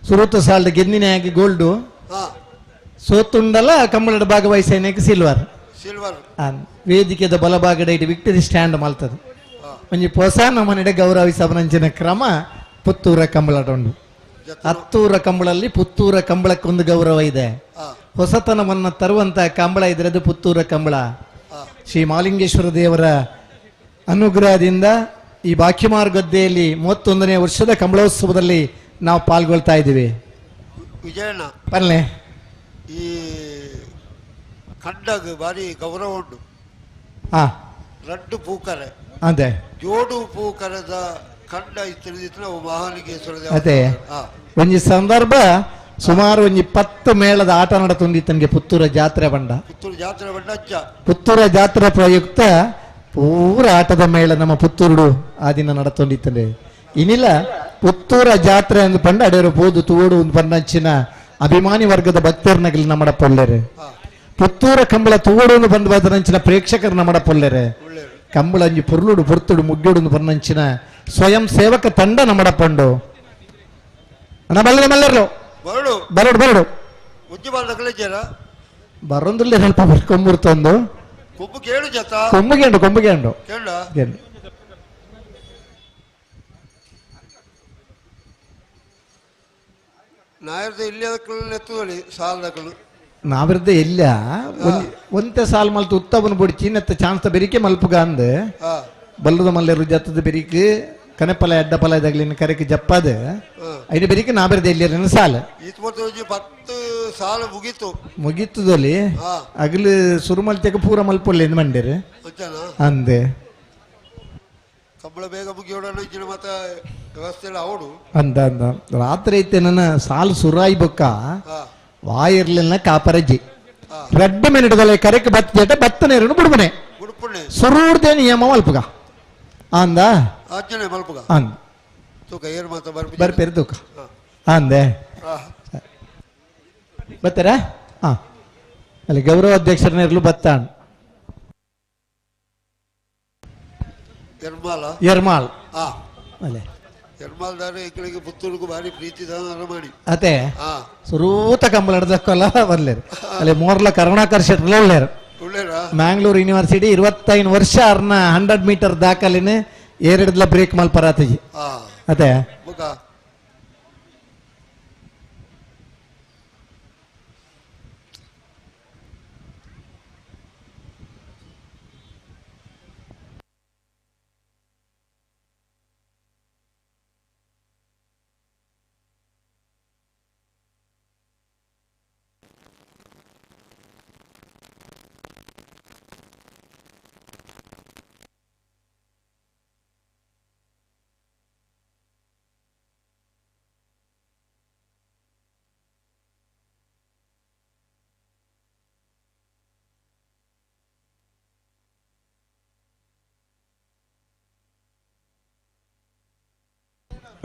ಸುರುತ ಸಾಲ್ದ ಗೆದ್ದಿನ ಆಗಿ ಗೋಲ್ಡು ಸೋತುಂಡಲ್ಲ ಕಂಬಳದ ಭಾಗವಹಿಸಿನ ಸಿಲ್ವರ್ ವೇದಿಕೆದ ಬಲಭಾಗದ ಇಟ್ಟು ವಿಕ್ಟರಿ ಸ್ಟ್ಯಾಂಡ್ ಮಲ್ತದ ಒಂಜಿ ಹೊಸ ನಮ್ಮನೆಡೆ ಗೌರವಿಸವನಂಚಿನ ಕ್ರಮ ಪುತ್ತೂರ ಕಂಬಳಾಟ ಉಂಡು. ಹತ್ತೂರ ಕಂಬಳಲ್ಲಿ ಪುತ್ತೂರ ಕಂಬಳಕ್ಕೊಂದು ಗೌರವ ಇದೆ. ಹೊಸತನವನ್ನ ತರುವಂತ ಕಂಬಳ ಇದ್ರೆ ಅದು ಪುತ್ತೂರ ಕಂಬಳ. ಶ್ರೀ ಮಾಲಿಂಗೇಶ್ವರ ದೇವರ ಅನುಗ್ರಹದಿಂದ ಈ ಬಾಕಿಮಾರ್ ಗದ್ದೆಯಲ್ಲಿ 31ನೇ ವರ್ಷದ ಕಂಬಳೋತ್ಸವದಲ್ಲಿ ನಾವು ಪಾಲ್ಗೊಳ್ತಾ ಇದ್ದೀವಿ. ವಿಜಯಣ್ಣ ಬನ್ನಿ ಈ ಕಂಡಗ ಬಾರಿ ಗೌರವ ಉಂಟು. ರಡ್ಡು ಪೂಕರೆ ಅದೇ ಜೋಡು ಪೂಕರದ ಕಂಡ ಇತ್ತಿನ ಮಹಾಲಿಂಗೇಶ್ವರ ಅದೇ ಒಂಜಿ ಸಂದರ್ಭ ಸುಮಾರು ಒಂಜಿ 10 ಮೇಳದ ಆಟ ನಡತೊಂದಿತ್ತನ್ಗೆ ಪುತ್ತೂರ ಜಾತ್ರೆ ಬಂಡ. ಪುತ್ತೂರ ಜಾತ್ರೆ ಪ್ರಯುಕ್ತ ಪೂರ ಆಟದ ಮೇಳ ನಮ್ಮ ಪುತ್ತೂರು ಆ ದಿನ ನಡತೊಂದಿತ್ತಂಡೆ. ಇನ್ನಿಲ್ಲ ಪುತ್ತೂರ ಜಾತ್ರೆ ಅಂದು ಪಂಡ ಅಡೆಯರು ಪೋದು ತೂಡು ಒಂದು ಪನ್ನಂಚಿನ ಅಭಿಮಾನಿ ವರ್ಗದ ಭಕ್ತರ್ನಗಲಿ ನಮ್ಮಡ ಪೊಲ್ಲೆರೆ ಪುತ್ತೂರ ಕಂಬಳ ತೂಡು ಒಂದು ಬಂದು ಬದನಂಚಿನ ಪ್ರೇಕ್ಷಕರು ನಮ್ಮಡ ಪೊಲ್ಲೆರೆ ಕಂಬಳ ಅಂಜಿ ಪುರ್ಲುಡು ಪುರ್ತುಡು ಮುಗ್ಗುಡು ಪನ್ನಂಚಿನ ಸ್ವಯಂ ಸೇವಕ ತಂಡ ನಮ್ಮಡ ಪಂಡು ಅಣ್ಣ ಬಲ್ಲದ ಮಲ್ಲರ್ಲು ಬರಡು ಬರಡು ಬರೊಂದಿಲ್ಲ ಸ್ವಲ್ಪ ಬರ್ಕೊಂಬರ್ತೊಂದು കൊമ്പുകയുണ്ട് ನಾವಿರದೆ ಇಲ್ಲ ಒಂತೆ ಸಾಲ್ ಮಲ್ತು ಉತ್ತವನು ಬುಡಿಚಿ ನೆತ್ತ ಚಾನ್ಸ್ ಬೆರಿಕೆ ಮಲ್ಪುಗ ಅಂದ್ ಬಲ್ಲದ ಮಲ್ಲೆರು ಜತ್ತದ ಬೆರಿಕೆ ಕನೆಪಲ ಎಡ್ಡಪಲ ಇದಾಗ್ಲಿನ ಕರೆಕ್ಕೆ ಜಪ್ಪದ ಐದು ಬೆರಿಕೆ ನಾವಿರದೆ ಇಲ್ಲ ಸಾಲ ಮುಗೀತದಲ್ಲಿ ಅಗಲು ಸುರುಮಲ್ತೆಗೆ ಪೂರ ಮಲ್ಪೊಳ್ಳೆ ಮಂಡ್ಯರು ಅಂದೆ ಅಂದ ಅಂದ ರಾತ್ರಿ ಐತೆ ನನ್ನ ಸಾಲು ಸುರಾಯಿ ಬೊಕ್ಕ ವಾಯಿರ್ಲಿನ ಕಾಪರಜ್ಜಿ ರೆಡ್ ಮಿನಿಟ್ದಲ್ಲಿ ಕರೆಕ್ಕೆ ಬತ್ತ ಬತ್ತನೇರನು ಬುಡ್ಮನೆ ಸುರೂರ್ದೇ ನಿಯಮ ಮಲ್ಪುಗ ಅಂದ ಅಂದ ಬರ್ಪೇರು ತೂಕ ಅಂದೆ ಬತ್ತಾರ ಹಾ ಅಲ್ಲಿ ಗೌರವ ಅಧ್ಯಕ್ಷರನ್ನಿರ್ಲು ಬತ್ತಾನ್ ಯರ್ಮಾಲ್ ಅಲ್ಲೇ ಅದೇ ಸುರೂತ ಕಂಬಳ ಹಿಡ್ದಕ್ಕಲ್ಲ ಬರ್ಲೇರು ಅಲ್ಲಿ ಮೋರ್ಲ ಕರುಣಾಕರ್ ಶೆಟ್ರಲ್ಲ ಒಳ್ಳೆಯರು ಮ್ಯಾಂಗ್ಳೂರ್ ಯೂನಿವರ್ಸಿಟಿ 25 ವರ್ಷ ಅವ್ರನ್ನ 100 ಮೀಟರ್ ದಾಖಲಿನ ಏರಿಡ್ಲ ಬ್ರೇಕ್ ಮಲ್ಪರಾತಜಿ ಅದೇ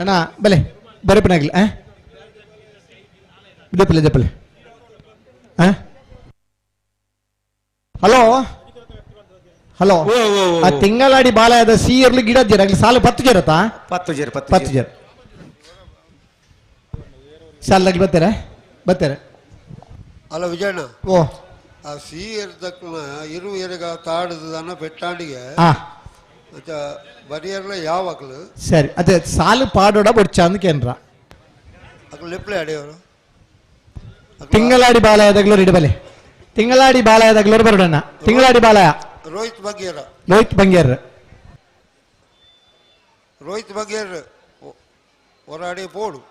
ಅಣ್ಣ ಬಲೆ ಬರಪನಾಗ್ಲಿ ಜಪ್ಪಲೆ ಜಪ್ಪಲೆ ಹಲೋ ಹಲೋ ಆ ತಿಂಗಳಾಡಿ ಬಾಲಯದ ಸೀರ್ಲಿ ಗಿಡ ಜೇರಾಗ್ಲಿ ಸಾಲು 10 ಜೇರತ್ತಾ 10 ಜೇರ್ ಸಾಲಾಗಿ ಬರ್ತಾರೆ ಅಲ್ಲ ವಿಜಯಣ್ಣ ಓ ಆ ಸೀರ್ದಕ್ಕನ ಇರುವೆರಗ ತಾಡದನ್ನ ಪೆಟ್ಟಾಂಡಿಗೆ ಬರಿಯರ್ಲ ಯಾವಾಗಲು ಸರಿ ಅದೇ ಸಾಲು ಪಾಡೋಡ ಬೊಡ್ಚ ಅಂದ್ ಕೇಂದ್ರ ಲೆಪ್ಲೆ ಅಡೆಯವರು ತಿಂಗಳಾಡಿ ಬಾಲಯದಾಗ್ಲೋರು ಇಡಬಲೆ ತಿಂಗಳಾಡಿ ಬಾಲಯದಾಗ್ಲೋರು ಬರೋಡಣ್ಣ ತಿಂಗಳಾಡಿ ಬಾಲಯ ರೋಹಿತ್ ಬಗೇರ್ ಹೊರಾಡಿ ಪೋಡು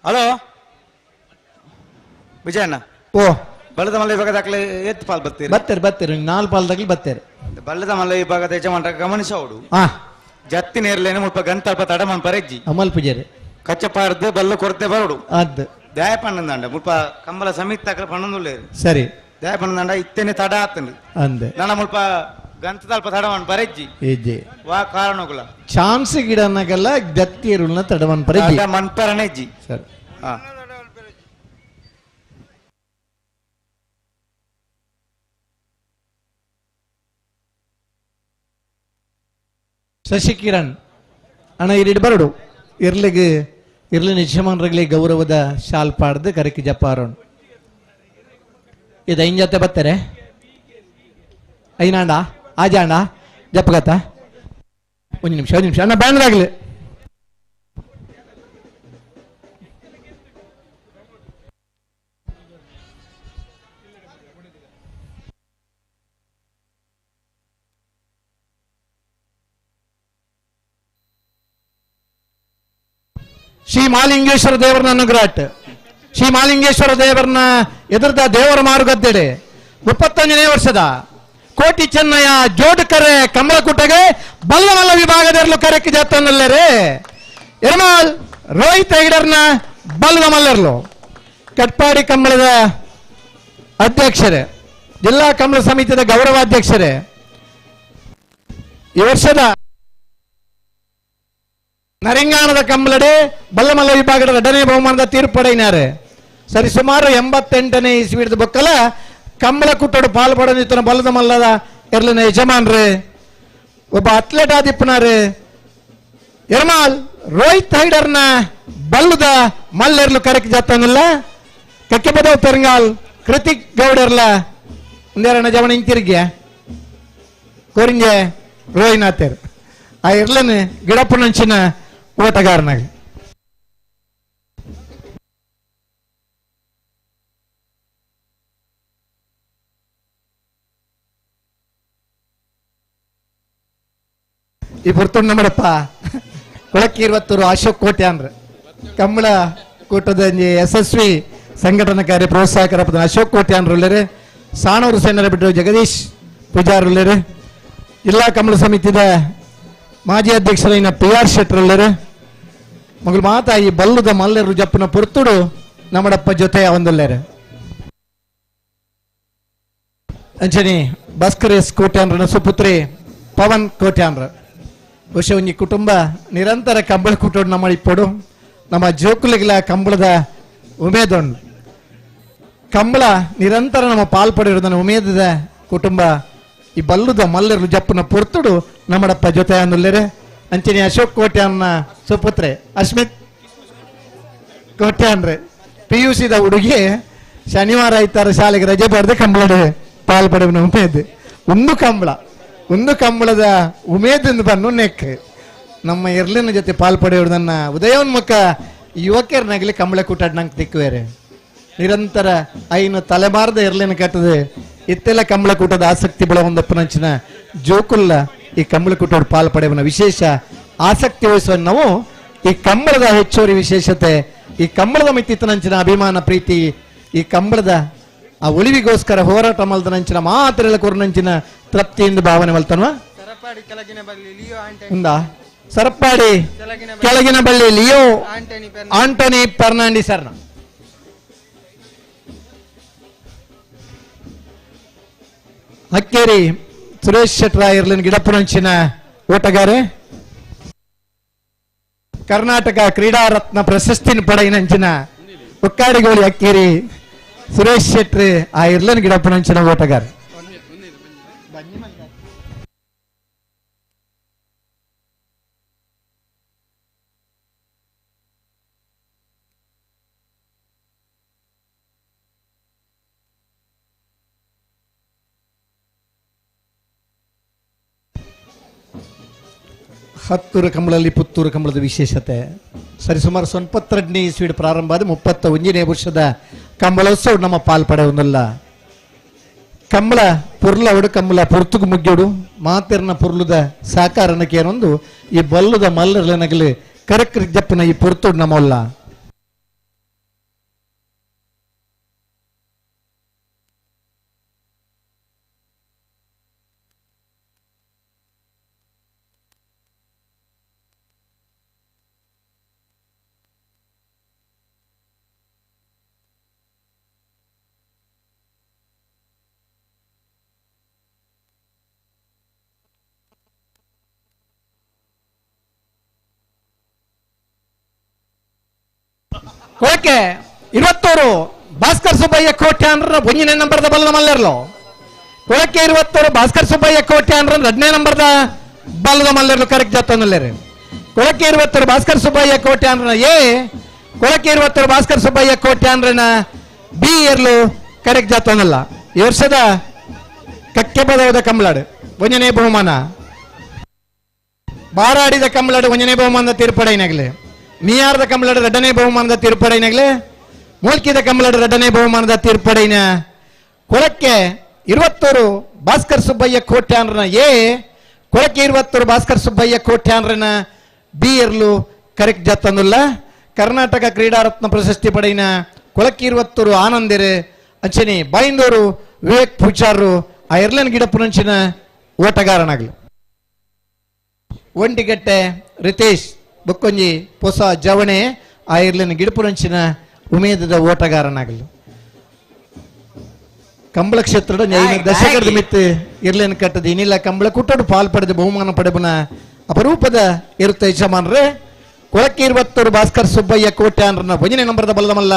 ಹಲೋ ವಿಜಯಣ್ಣ ಓ ಬಳ್ಳದ ಮಲ್ಲ ವಿಭಾಗದಾಗಲೇ ಎತ್ತು ಪಾಲ್ ಬರ್ತೀರಿ 4 ಪಾಲ್ದಾಗ್ಲಿ ಬರ್ತಾರೆ ಬಳ್ಳದ ಮಲ್ಲ ವಿಭಾಗದ ಯಜಮಾನ ಗಮನಿಸೋಡು ಜತ್ತಿ ನೇರ್ಲೇನೆ ಮುಲ್ಪ ಗಂತಲ್ಪ ತಡಮನ್ ಪರೆಜ್ಜಿ ಅಮಲ್ ಪೂಜಾರಿ ಕಚ್ಚಪಾರ್ದು ಬಲ್ಲ ಕೊರತೆ ಬರೋಡು ಅದ್ ದಾಯ ಪಣ್ಣಂದಂಡ ಮುಲ್ಪ ಕಂಬಲ ಸಮಿತಿ ತಕ್ಕ ಪಣ್ಣಂದುಲ್ಲೇ ಸರಿ ದಾಯ ಪಣ್ಣಂದಂಡ ಇತ್ತೇನೆ ತಡ ಆತಂದು ಅಂದೆ ನನ್ನ ಮುಲ್ಪ ಗಂತ ತಲ್ಪ ತಡಮನ್ ಪರೆಜ್ಜಿ ಏಜೆ ವಾ ಕಾರಣಗಳ ಚಾನ್ಸ್ ಗಿಡನಗೆಲ್ಲ ಜತ್ತಿ ಇರುಳ್ನ ತಡಮನ್ ಪರೆಜ್ಜಿ ಮನ್ಪರನೆಜ್ಜಿ ಸರಿ ಹಾ ಶಶಿಕಿರಣ್ ಅಣ್ಣ ಇರಿಡ್ ಬರಡು ಇರ್ಲಿನ ಯಜಮಾನರಿಗೆ ಗೌರವದ ಶಾಲ್ ಪಾಡ್ದು ಕರೆಕಿ ಜಪ್ಪಾರೋಣ ಇದು ಐನ್ ಜೊತೆ ಬರ್ತಾರೆ ಐನಾಂಡ ಆಜಾಂಡ ಜಪ್ಪಗತ್ತ ಒಂದು ನಿಮಿಷ ಅಣ್ಣ ಬ್ಯಾಂಡ್ರಾಗ್ಲಿ ಶ್ರೀ ಮಾಲಿಂಗೇಶ್ವರ ದೇವರನ್ನ ಅನುಗ್ರಹಟ್ ಶ್ರೀ ಮಾಲಿಂಗೇಶ್ವರ ದೇವರನ್ನ ಎದುರದ ದೇವರ ಮಾರುಗದ್ದೆಡೆ 31ನೇ ವರ್ಷದ ಕೋಟಿ ಚೆನ್ನಯ್ಯ ಜೋಡುಕರೆ ಕಮಲಕುಟಗೆ ಬಲ್ಲಮಲ್ಲ ವಿಭಾಗದಲ್ಲೂ ಕರೆಕ್ಟ್ ಜಾತನಲ್ಲರೇ ಎರ್ಮಾಲ್ ರೋಹಿತ್ ಐಡರ್ನ ಬಲ್ಲಮಲ್ಲರ್ಲು ಕಟ್ಪಾಡಿ ಕಂಬಳದ ಅಧ್ಯಕ್ಷರೇ, ಜಿಲ್ಲಾ ಕಂಬಳ ಸಮಿತಿಯ ಗೌರವಾಧ್ಯಕ್ಷರೇ, ಈ ವರ್ಷದ ನರಿಂಗಾಣದ ಕಂಬಳಡೆ ಬಲ್ಲಮಲ್ಲ ವಿಭಾಗದ 2ನೇ ಬಹುಮಾನದ ತೀರ್ಪು ಪಡೆಯಿನಾರೆ. ಸರಿ ಸುಮಾರು 88ನೇ ಇಸ್ವಿದ ಬೊಕ್ಕಲ ಕಂಬಳ ಕುಟ್ಟೋಡು ಪಾಲ್ಪಡೋದಿತ್ತನ ಬಲ್ಲದ ಮಲ್ಲದ ಎರ್ಲಿನ ಯಜಮಾನ್ರೆ ಒಬ್ಬ ಅಥ್ಲೆಟ್ ಆದಿಪ್ಪನಾರೆ ಎರ್ಮಾಲ್ ರೋಹಿತ್ ಹೈಡರ್ನ ಬಲ್ಲದ ಮಲ್ಲೆರ್ಲು ಕರೆಕ್ಟ್ ಜಾತನಿಲ್ಲ ಕಕ್ಕೆ ಬದವ್ ತೆರಂಗಾಲ್ ಕೃತಿಕ್ ಗೌಡರ್ಲ ಒಂದೆರಡ ಜವಣ ಹಿಂತಿರ್ಗ್ಯ ಕೋರಿಂಗೆ ರೋಹಿನಾಥರ್ ಆ ಇರ್ಲನ್ ಗಿಡಪ್ಪನಂಚಿನ ಓಟಗಾರನಾಗ ಈ ಬರ್ತೊಂಡು ನಮ್ಮಡಪ್ಪ ಕೊಳಕ್ಕೆ 20 ಅಶೋಕ್ ಕೋಟೆ ಅಂದ್ರ ಕಂಬಳ ಕೂಟದ ಯಶಸ್ವಿ ಸಂಘಟನಾಕಾರಿ ಪ್ರೋತ್ಸಾಹಕರ ಅಶೋಕ್ ಕೋಟೆ ಅಂದ್ರಲ್ಲರೆ ಸಾಣೂರು ಸೇನರ ಬಿಟ್ಟರು ಜಗದೀಶ್ ಪೂಜಾರುಲ್ಲರೆ ಜಿಲ್ಲಾ ಕಂಬಳ ಸಮಿತಿದ ಮಾಜಿ ಅಧ್ಯಕ್ಷರೈನ PR ಶೆಟ್ರಲ್ಲರೆ ಮಗಳು ಮಾತಾ ಈ ಬಲ್ಲುದ ಮಲ್ಲೆರು ಜಪ್ಪನ ಪುರ್ತುಡು ನಮ್ಮಡಪ್ಪ ಜೊತೆ ಒಂದಲ್ಲರೆ ಅಂಚನಿ ಭಾಸ್ಕರ್ ಎಸ್ ಕೋಟೆ ಅಂದ್ರ ಸುಪುತ್ರಿ ಪವನ್ ಕೋಟೆ ಅಂದ್ರ ಬಹುಶಃ ಒಂಜಿ ಕುಟುಂಬ ನಿರಂತರ ಕಂಬಳ ಕೂಟೋಡು ನಮ್ಮ ಇಪ್ಪಡು ನಮ್ಮ ಜೋಕುಲಿಗಳ ಕಂಬಳದ ಉಮೇದುಂಡು ಕಂಬಳ ನಿರಂತರ ನಮ್ಮ ಪಾಲ್ಪಡಿರೋದನ್ನ ಉಮೇದದ ಕುಟುಂಬ ಈ ಬಲ್ಲುದ ಮಲ್ಲೆರು ಜಪ್ಪನ ಪುರ್ತುಡು ನಮ್ಮಡಪ್ಪ ಜೊತೆ ಅನ್ನುಲ್ಲೆರೆ ಅಂಚನೆ ಅಶೋಕ್ ಕೋಟೆ ಅನ್ನ ಸುಪುತ್ರೆ ಅಶ್ಮಿತ್ ಕೋಟೆ ಅಂದ್ರೆ PUC ದ ಹುಡುಗಿ ಶನಿವಾರ ಐತಾರ ಶಾಲೆಗೆ ರಜೆ ಬರೆದು ಕಂಬಳದ ಪಾಲ್ಪಡುವ ಉಮೇದ್ ಒಂದು ಕಂಬಳದ ಉಮೇದಿಂದ ಬನ್ನು ನೆಕ್ ನಮ್ಮ ಎರ್ಲಿನ ಜೊತೆ ಪಾಲ್ಪಡೆಯುವುದನ್ನ ಉದಯೋನ್ಮುಖ ಯುವಕರನಾಗಲಿ ಕಂಬಳ ಕೂಟಾಡ್ ನಂಗೆ ತಿಕ್ಕುವೇರೆ ನಿರಂತರ ಐನು ತಲೆಮಾರದ ಎರ್ಲಿನ ಕಟ್ಟದ ಇತ್ತೆಲ್ಲ ಕಂಬಳ ಕೂಟದ ಆಸಕ್ತಿ ಬೆಳ ಒಂದಪ್ಪನಂಚಿನ ಜೋಕುಲ್ಲ ಈ ಕಂಬಳ ಕೂಟೋಡ್ ಪಾಲ್ಪಡೆಯವನ ವಿಶೇಷ ಆಸಕ್ತಿ ವಹಿಸುವ ನಾವು ಈ ಕಂಬಳದ ಹೆಚ್ಚುವರಿ ವಿಶೇಷತೆ ಈ ಕಂಬಳದ ಮಿತ್ತಿತ್ತನಂಚಿನ ಅಭಿಮಾನ ಪ್ರೀತಿ ಈ ಕಂಬಳದ ಆ ಉಳಿವಿಗೋಸ್ಕರ ಹೋರಾಟ ಮಲ್ದನಂಚಿನ ಮಾತ್ರೆಲ್ಲ ಕೊರನಂಚಿನ ತೃಪ್ತಿಯಿಂದ ಭಾವನೆ ಮಲ್ತನ್ವ ಸರಪಾಡಿ ಕೆಳಗಿನ ಬಳ್ಳಿ ಲಿಯೋ ಆಂಟನಿ ಫರ್ನಾಂಡಿಸ್ ಸರ್ನ ಹಕ್ಕೇರಿ ಸುರೇಶ್ ಶೆಟ್ರ ಇರ್ಲಿನ ಗಿಡಪ್ಪನಂಚಿನ ಓಟಗಾರೆ ಕರ್ನಾಟಕ ಕ್ರೀಡಾ ರತ್ನ ಪ್ರಶಸ್ತಿನ ಪಡೆಯಿನಂಚಿನ ಒಕ್ಕಾಡಿಗೋಳಿ ಹಕ್ಕೇರಿ ಸುರೇಶ್ ಶೆಟ್ರಿ ಆ ಇರ್ಲಿನ ಗಿಡಪ್ಪನಂಚಿನ ಓಟಗಾರ ಹತ್ತೂರು ಕಂಬಳಲ್ಲಿ ಪುತ್ತೂರು ಕಂಬಳದ ವಿಶೇಷತೆ ಸರಿಸುಮಾರು 92ನೇ ಇಸ್ವಿಡ್ ಪ್ರಾರಂಭ ಆದ 31ನೇ ವರ್ಷದ ಕಂಬಳೋತ್ಸವ ನಮ್ಮ ಪಾಲ್ಪಡೆಯವನ್ನಲ್ಲ ಕಂಬಳ ಪುರ್ಲ ಅವಡು ಕಂಬಳ ಪುರ್ತುಗು ಮುಗ್ಯೋಡು ಮಾತೆರ್ನ ಪುರ್ಲುದ ಸಾಕಾರನಕ್ಕೆ ಏನೊಂದು ಈ ಬಲ್ಲುದ ಮಲ್ಲರ್ಲನಗಲಿ ಕರೆಕ್ಟ್ ಜಪ್ಪನ ಈ ಪುರ್ತುಡು ನಮ್ಮಲ್ಲ ಓಕೆ 20 ಭಾಸ್ಕರ್ ಸುಬ್ಬಯ್ಯ ಕೋಟೆ ಅಂದ್ರೆ 1ನೇ ನಂಬರ್ದ ಬಲ್ಲದ ಮಲ್ಲೆರ್ಲು ಕೊಳಕ್ಕೆ 20 ಭಾಸ್ಕರ್ ಸುಬ್ಬಯ್ಯ ಕೋಟೆ ಅಂದ್ರೆ 2ನೇ ನಂಬರ್ದ ಬಲ್ಲದ ಮಲ್ಲೆರ್ಲು ಕರೆಕ್ಟ್ ಜಾತನಲ್ಲೇರಿ ಕೊಳಕ್ಕೆ 20 ಭಾಸ್ಕರ್ ಸುಬ್ಬಯ್ಯ ಕೋಟೆ ಅಂದ್ರೆ ಎ ಕೊಳಕ್ಕೆ 20 ಭಾಸ್ಕರ್ ಸುಬ್ಬಯ್ಯ ಕೋಟೆ ಅಂದ್ರೆ ಬಿ ಇರ್ಲು ಕರೆಕ್ಟ್ ಜಾತನಲ್ಲ ಈ ವರ್ಷದ ಕಕ್ಕೆ ಬದವದ ಕಂಬಳಾಡು 1ನೇ ಬಹುಮಾನ ಬಾರಾಡಿದ ಕಂಬಳಾಡು 1ನೇ ಬಹುಮಾನದ ತೀರ್ಪಡೆಯಿನಾಗಲಿ ಮೀಯಾರದ ಕಂಬಳಾಡು 2ನೇ ಬಹುಮಾನದ ತೀರ್ಪಡೆಯಿನಾಗಲಿ ಮೂಲ್ಕಿದ ಕಂಬಳಾಡು 2ನೇ ಬಹುಮಾನದ ತೀರ್ಪಡೆಯಿನ ಕೊಳಕ್ಕೆ 20 ಭಾಸ್ಕರ್ ಸುಬ್ಬಯ್ಯ ಕೋಟೆ ಅಂದ್ರನ ಎ ಕೊಳಕ್ಕೆ 20 ಭಾಸ್ಕರ್ ಸುಬ್ಬಯ್ಯ ಕೋಟೆ ಅಂದ್ರನ ಬಿ ಇರ್ಲು ಕರೆಕ್ಟ್ ಜಾತಂದುಲ್ಲ ಕರ್ನಾಟಕ ಕ್ರೀಡಾ ರತ್ನ ಪ್ರಶಸ್ತಿ ಪಡೆಯಿನ ಕೊಳಕ್ಕೆ 20 ಆನಂದಿರೆ ಅಂಚನೆ ಬೈಂದೂರು ವಿವೇಕ್ ಪೂಜಾರರು ಆ ಇರ್ಲನ್ ಗಿಡಪ್ಪನಂಚಿನ ಓಟಗಾರನಾಗಲಿ ಒಂಟಿಗಟ್ಟೆ ರಿತೇಶ್ ಬೊಕ್ಕೊಂಜಿ ಹೊಸ ಜವಣೆ ಆ ಇರ್ಲಿನ ಗಿಡಪುರಂಚಿನ ಉಮೇದದ ಓಟಗಾರನಾಗಲು ಕಂಬಳ ಕ್ಷೇತ್ರದ ದಶಕದ ಮಿತ್ತು ಇರ್ಲಿನ ಕಟ್ಟದ ಇನ್ನಿಲ್ಲ ಕಂಬಳ ಕುಟ್ಟಡು ಪಾಲ್ ಪಡೆದು ಬಹುಮಾನ ಪಡೆಬನ ಅಪರೂಪದ ಇರುತ್ತೆ ಯಜಮಾನ್ರೆ ಕೊಳಕ್ಕೆ 20 ಭಾಸ್ಕರ್ ಸುಬ್ಬಯ್ಯ ಕೋಟ್ಯಾನ್ರನ 1ನೇ ನಂಬರ್ದ ಬಲ್ಲದ ಮಲ್ಲ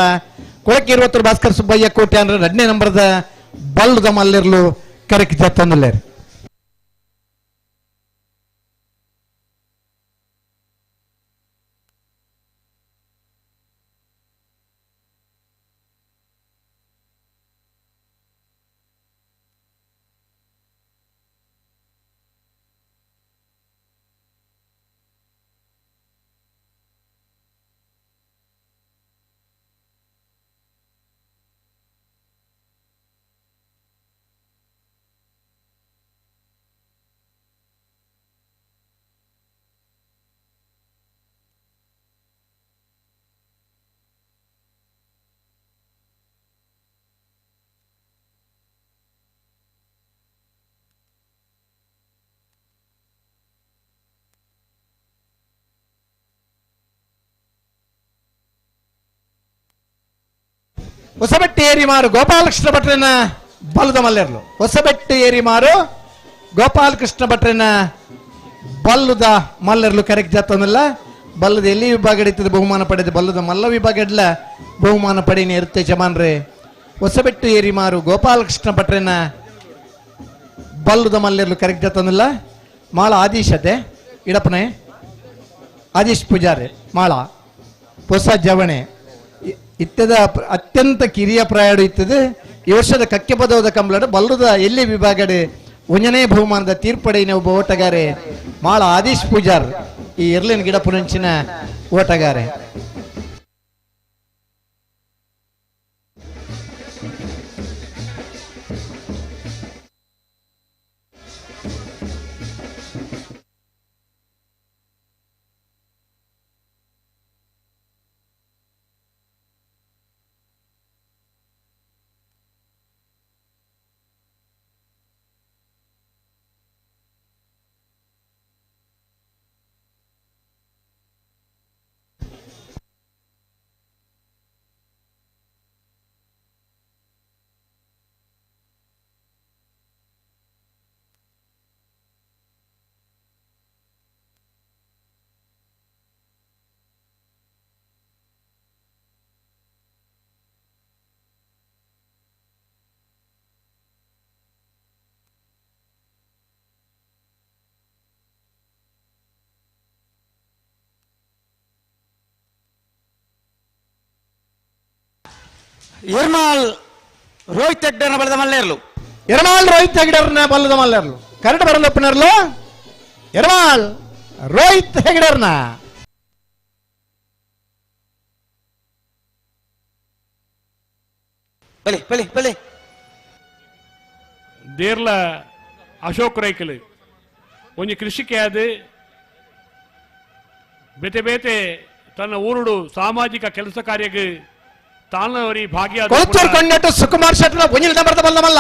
ಕೊಳಕ್ಕೆ 20 ಭಾಸ್ಕರ್ ಸುಬ್ಬಯ್ಯ ಕೋಟ್ಯಾನ್ರ 2ನೇ ನಂಬರ್ದ ಬಲ್ಲದ ಮಲ್ಲಿರ್ಲು ಕರೆಕ್ಟ್ ಜತ್ತಂದಲ್ಲೇರು ಹೊಸಬೆಟ್ಟು ಏರಿ ಮಾರು ಗೋಪಾಲಕೃಷ್ಣ ಭಟ್ರನ ಬಲ್ಲದ ಮಲ್ಲೆರ್ಲು ಹೊಸಬೆಟ್ಟು ಏರಿ ಮಾರು ಗೋಪಾಲಕೃಷ್ಣ ಭಟ್ರನ ಬಲ್ಲದ ಮಲ್ಲೆರ್ಲು ಕರೆಕ್ಟ್ ಜಾತನಲ್ಲ ಬಲ್ಲದ ಎಲ್ಲಿ ವಿಭಾಗ ಇರ್ತದೆ ಬಹುಮಾನ ಪಡೆದು ಬಲ್ಲದ ಮಲ್ಲ ವಿಭಾಗ ಇಡ್ಲ ಬಹುಮಾನ ಪಡೆಯೇ ಇರುತ್ತೆ ಜಮಾನ್ರೆ ಹೊಸಬೆಟ್ಟು ಏರಿ ಮಾರು ಗೋಪಾಲಕೃಷ್ಣ ಭಟ್ರನ ಬಲ್ಲದ ಮಲ್ಲೆರ್ಲು ಕರೆಕ್ಟ್ ಜಾತನಲ್ಲ ಮಾಳ ಆದೀಶತೆ ಇಡಪನೆ ಆದೀಶ್ ಪೂಜಾರಿ ಮಾಳ ಹೊಸ ಜವಣೆ ಇತ್ತದ ಅತ್ಯಂತ ಕಿರಿಯ ಪ್ರಾಯಡು ಇತ್ತದು ಈ ವರ್ಷದ ಕಕ್ಕೆ ಪದವದ ಕಂಬಳಡು ಬಲ್ಲದ ಎಲ್ಲಿ ವಿಭಾಗಡೆ 1ನೇ ಬಹುಮಾನದ ತೀರ್ಪಡೆಯಿನ ಒಬ್ಬ ಓಟಗಾರೆ ಮಾಳ ಆದೀಶ್ ಪೂಜಾರ್ ಈ ಎರ್ಲಿನ ಗಿಡ ಪುರಂಚಿನ ಓಟಗಾರೆ ಎರ್ಮಾಲ್ ರೋಹಿತ್ ಹೆಗ್ಡೆರ್ನ ಬಲ್ಲದ ಮಲ್ಲೇರ್ಲು ಎರ್ಮಾಲ್ ರೋಹಿತ್ ಹೆಗ್ಡೆರ್ನ ಬಲ್ಲದ ಮಲ್ಲೇರ್ಲು ಕರೆಕ್ಟ್ ಬರಲಪ್ಪನರ್ಲು ಎರ್ಮಾಲ್ ರೋಹಿತ್ ಹೆಗ್ಡೆರ್ನ ಬಲಿ ಬಲಿ ಬಲಿ ದೇರ್ಲ ಅಶೋಕ್ ರೈಕಲ್ ಒಂಜಿ ಕೃಷಿಕೆ ಅದು ಬೇತೆ ಬೇತೆ ತನ್ನ ಊರುಡು ಸಾಮಾಜಿಕ ಕೆಲಸ ಕಾರ್ಯಕ್ಕೆ ತಾನವರಿ ಭಾಗಿಯಾದ ಕೊಳಚೂರು ಕೊಂಡಟ್ಟು ಸುಕುಮಾರ್ ಶೆಟ್ಟರ್ 1ನೇ ನಂಬರ್ದ ಬಲ್ಲದ ಮಲ್ಲ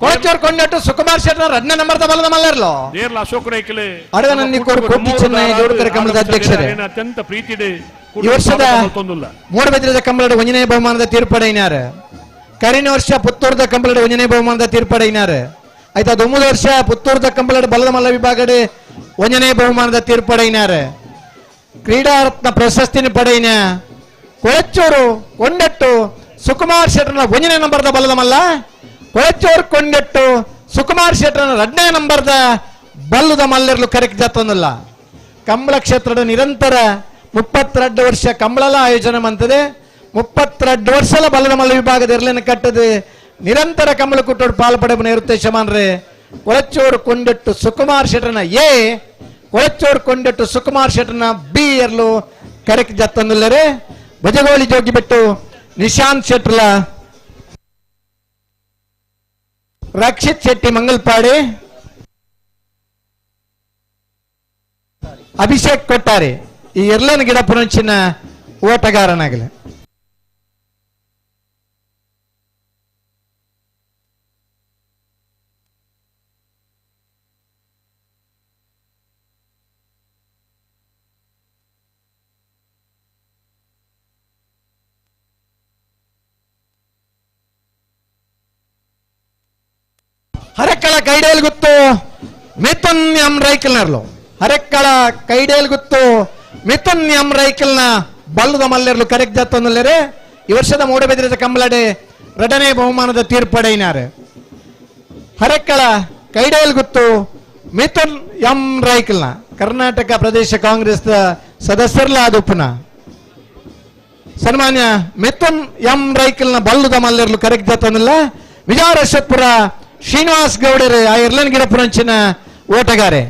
ಕೊಳಚೂರು ಕೊಂಡಟ್ಟು ಸುಕುಮಾರ್ ಶೆಟ್ಟರ್ 2ನೇ ನಂಬರ್ದ ಬಲ್ಲದ ಮಲ್ಲರ್ಲು ದೇರ್ಲ ಅಶೋಕ್ ರೈಕಲ್ ಅಡಗನನ್ನಿ ಕೋಟಿ ಚೆನ್ನೈ ಜೋಡುಕರ ಕಂಬಳದ ಅಧ್ಯಕ್ಷರೇ ಅತ್ಯಂತ ಪ್ರೀತಿಡೆ ಈ ವರ್ಷದ ಮೂಡಬಿದ್ರದ ಕಂಬಳದ 1ನೇ ಬಹುಮಾನದ ತೀರ್ಪಡೆಯಿನಾರ ಕರಿನ ವರ್ಷ ಪುತ್ತೂರದ ಕಂಬಳದ 1ನೇ ಬಹುಮಾನದ ತೀರ್ಪಡೆಯಿನಾರ ಆಯ್ತಾ 9 ವರ್ಷ ಪುತ್ತೂರದ ಕಂಬಳದ ಬಲ್ಲದ ಮಲ್ಲ ವಿಭಾಗದ 1ನೇ ಬಹುಮಾನದ ತೀರ್ಪಡೆಯಿನಾರ ಕ್ರೀಡಾ ರತ್ನ ಪ್ರಶಸ್ತಿನ ಪಡೆಯಿನ ಕೊಳಚೂರು ಕೊಂಡಟ್ಟು ಸುಕುಮಾರ್ ಶೆಟ್ಟರ್ನ 1ನೇ ನಂಬರ್ದ ಬಲ್ಲದ ಮಲ್ಲ ಕೊಳಚೂರು ಕೊಂಡಟ್ಟು ಸುಕುಮಾರ್ ಶೆಟ್ಟರ್ನ 2ನೇ ನಂಬರ್ದ ಬಲ್ಲದ ಮಲ್ಲಿರ್ಲು ಕರೆಕ್ಟ್ ಜಾತೊಂದಲ್ಲ ಕಂಬಳ ಕ್ಷೇತ್ರದ ನಿರಂತರ 32 ವರ್ಷ ಕಂಬಳಲ ಆಯೋಜನೆ ಮಂತದೆ 32 ವರ್ಷಲ ಬಲ್ಲದ ಮಲ್ಲ ವಿಭಾಗದ ಇರ್ಲಿನ ಕಟ್ಟದು ನಿರಂತರ ಕಂಬಳ ಕುಟ್ಟೋಡು ಪಾಲ್ಪಡೆ ಇರುತ್ತೆ ಶಮಾನ್ರೆ ಕೊಳಚೂರು ಕೊಂಡಟ್ಟು ಸುಕುಮಾರ್ ಶೆಟ್ಟರ್ನ ಎ ಕೊಳಚೂರು ಕೊಂಡಟ್ಟು ಸುಕುಮಾರ್ ಶೆಟ್ಟರ್ನ ಬಿ ಇರ್ಲು ಕರೆಕ್ಟ್ ಜಾತೊಂದಲ್ಲರೆ ಭಜಗೋಳಿ ಜೋಗಿ ಬಿಟ್ಟು ನಿಶಾಂತ್ ಶೆಟ್ಲ ರಕ್ಷಿತ್ ಶೆಟ್ಟಿ ಮಂಗಲ್ಪಾಡಿ ಅಭಿಷೇಕ್ ಕೊಟ್ಟಾರೆ ಈ ಎರ್ಲನ್ ಗಿಡ ಪುರಂಚಿನ ಓಟಗಾರನಾಗಲಿ ಹರೆಕ್ಕಳ ಕೈಡೇಲ್ ಗುತ್ತು ಮಿಥುನ್ ಎಂ ರೈಕಲ್ನರ್ಲು ಹರೆಕ್ಕಳ ಕೈಡೇಲ್ ಗುತ್ತು ಮಿಥುನ್ ಎಂ ರೈಕಲ್ನ ಬಲ್ಲದ ಮಲ್ಲೆರ್ಲು ಕರೆಕ್ಟ್ ಜತ್ತೊಂದಲ್ಲರೆ ಈ ವರ್ಷದ ಮೂಡಬಿದಿರೆ ಕಂಬಳಡೆ 2ನೇ ಬಹುಮಾನದ ತೀರ್ಪಡೆಯಿನಾರೆ ಹರೆಕ್ಕಳ ಕೈಡೇಲ್ ಗುತ್ತು ಮಿಥುನ್ ಎಂ ರೈಕಲ್ನ ಕರ್ನಾಟಕ ಪ್ರದೇಶ ಕಾಂಗ್ರೆಸ್ ಸದಸ್ಯರ್ಲ ಆದುಪ್ಪುನ ಸನ್ಮಾನ್ಯ ಮಿಥುನ್ ಎಂ ರೈಕಲ್ನ ಬಲ್ಲದ ಮಲ್ಲೆರ್ಲು ಕರೆಕ್ಟ್ ಜತ್ತೊಂದಿಲ್ಲ ವಿಜಯರಶತ್ಪುರ ಶ್ರೀನಿವಾಸ್ ಗೌಡರು ಆ ಇರ್ಲನ್ ಗಿಡಪುರಂಚಿನ ಓಟಗಾರೆ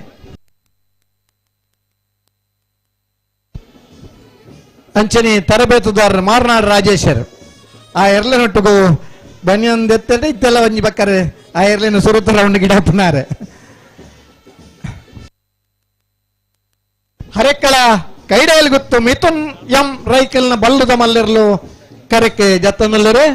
ಅಂಚನೆ ತರಬೇತುದಾರರು ಮಾರ್ನಾಡ್ ರಾಜೇಶರ್ ಆ ಎರ್ಲೆನೊಟ್ಟಿಗೂ ಬನ್ನಿ ಒಂದು ಎತ್ತಡೆ ಇತ್ತೆಲ್ಲ ಒಂಜಿ ಬಕ್ಕರೆ ಆ ಎರ್ಲೆನ ಸುರುತ್ತ ರೌಂಡ್ ಗಿಡಪ್ಪನಾರೆ ಹರೆಕ್ಕಳ ಕೈಡೇಲ್ ಗುತ್ತು ಮಿಥುನ್ ಎಂ ರೈಕಲ್ನ ಬಲ್ಲುದ ಮಲ್ಲೆರ್ಲು ಕರೆಕ್ಕೆ ಜತ್ತನಲ್ಲರೆ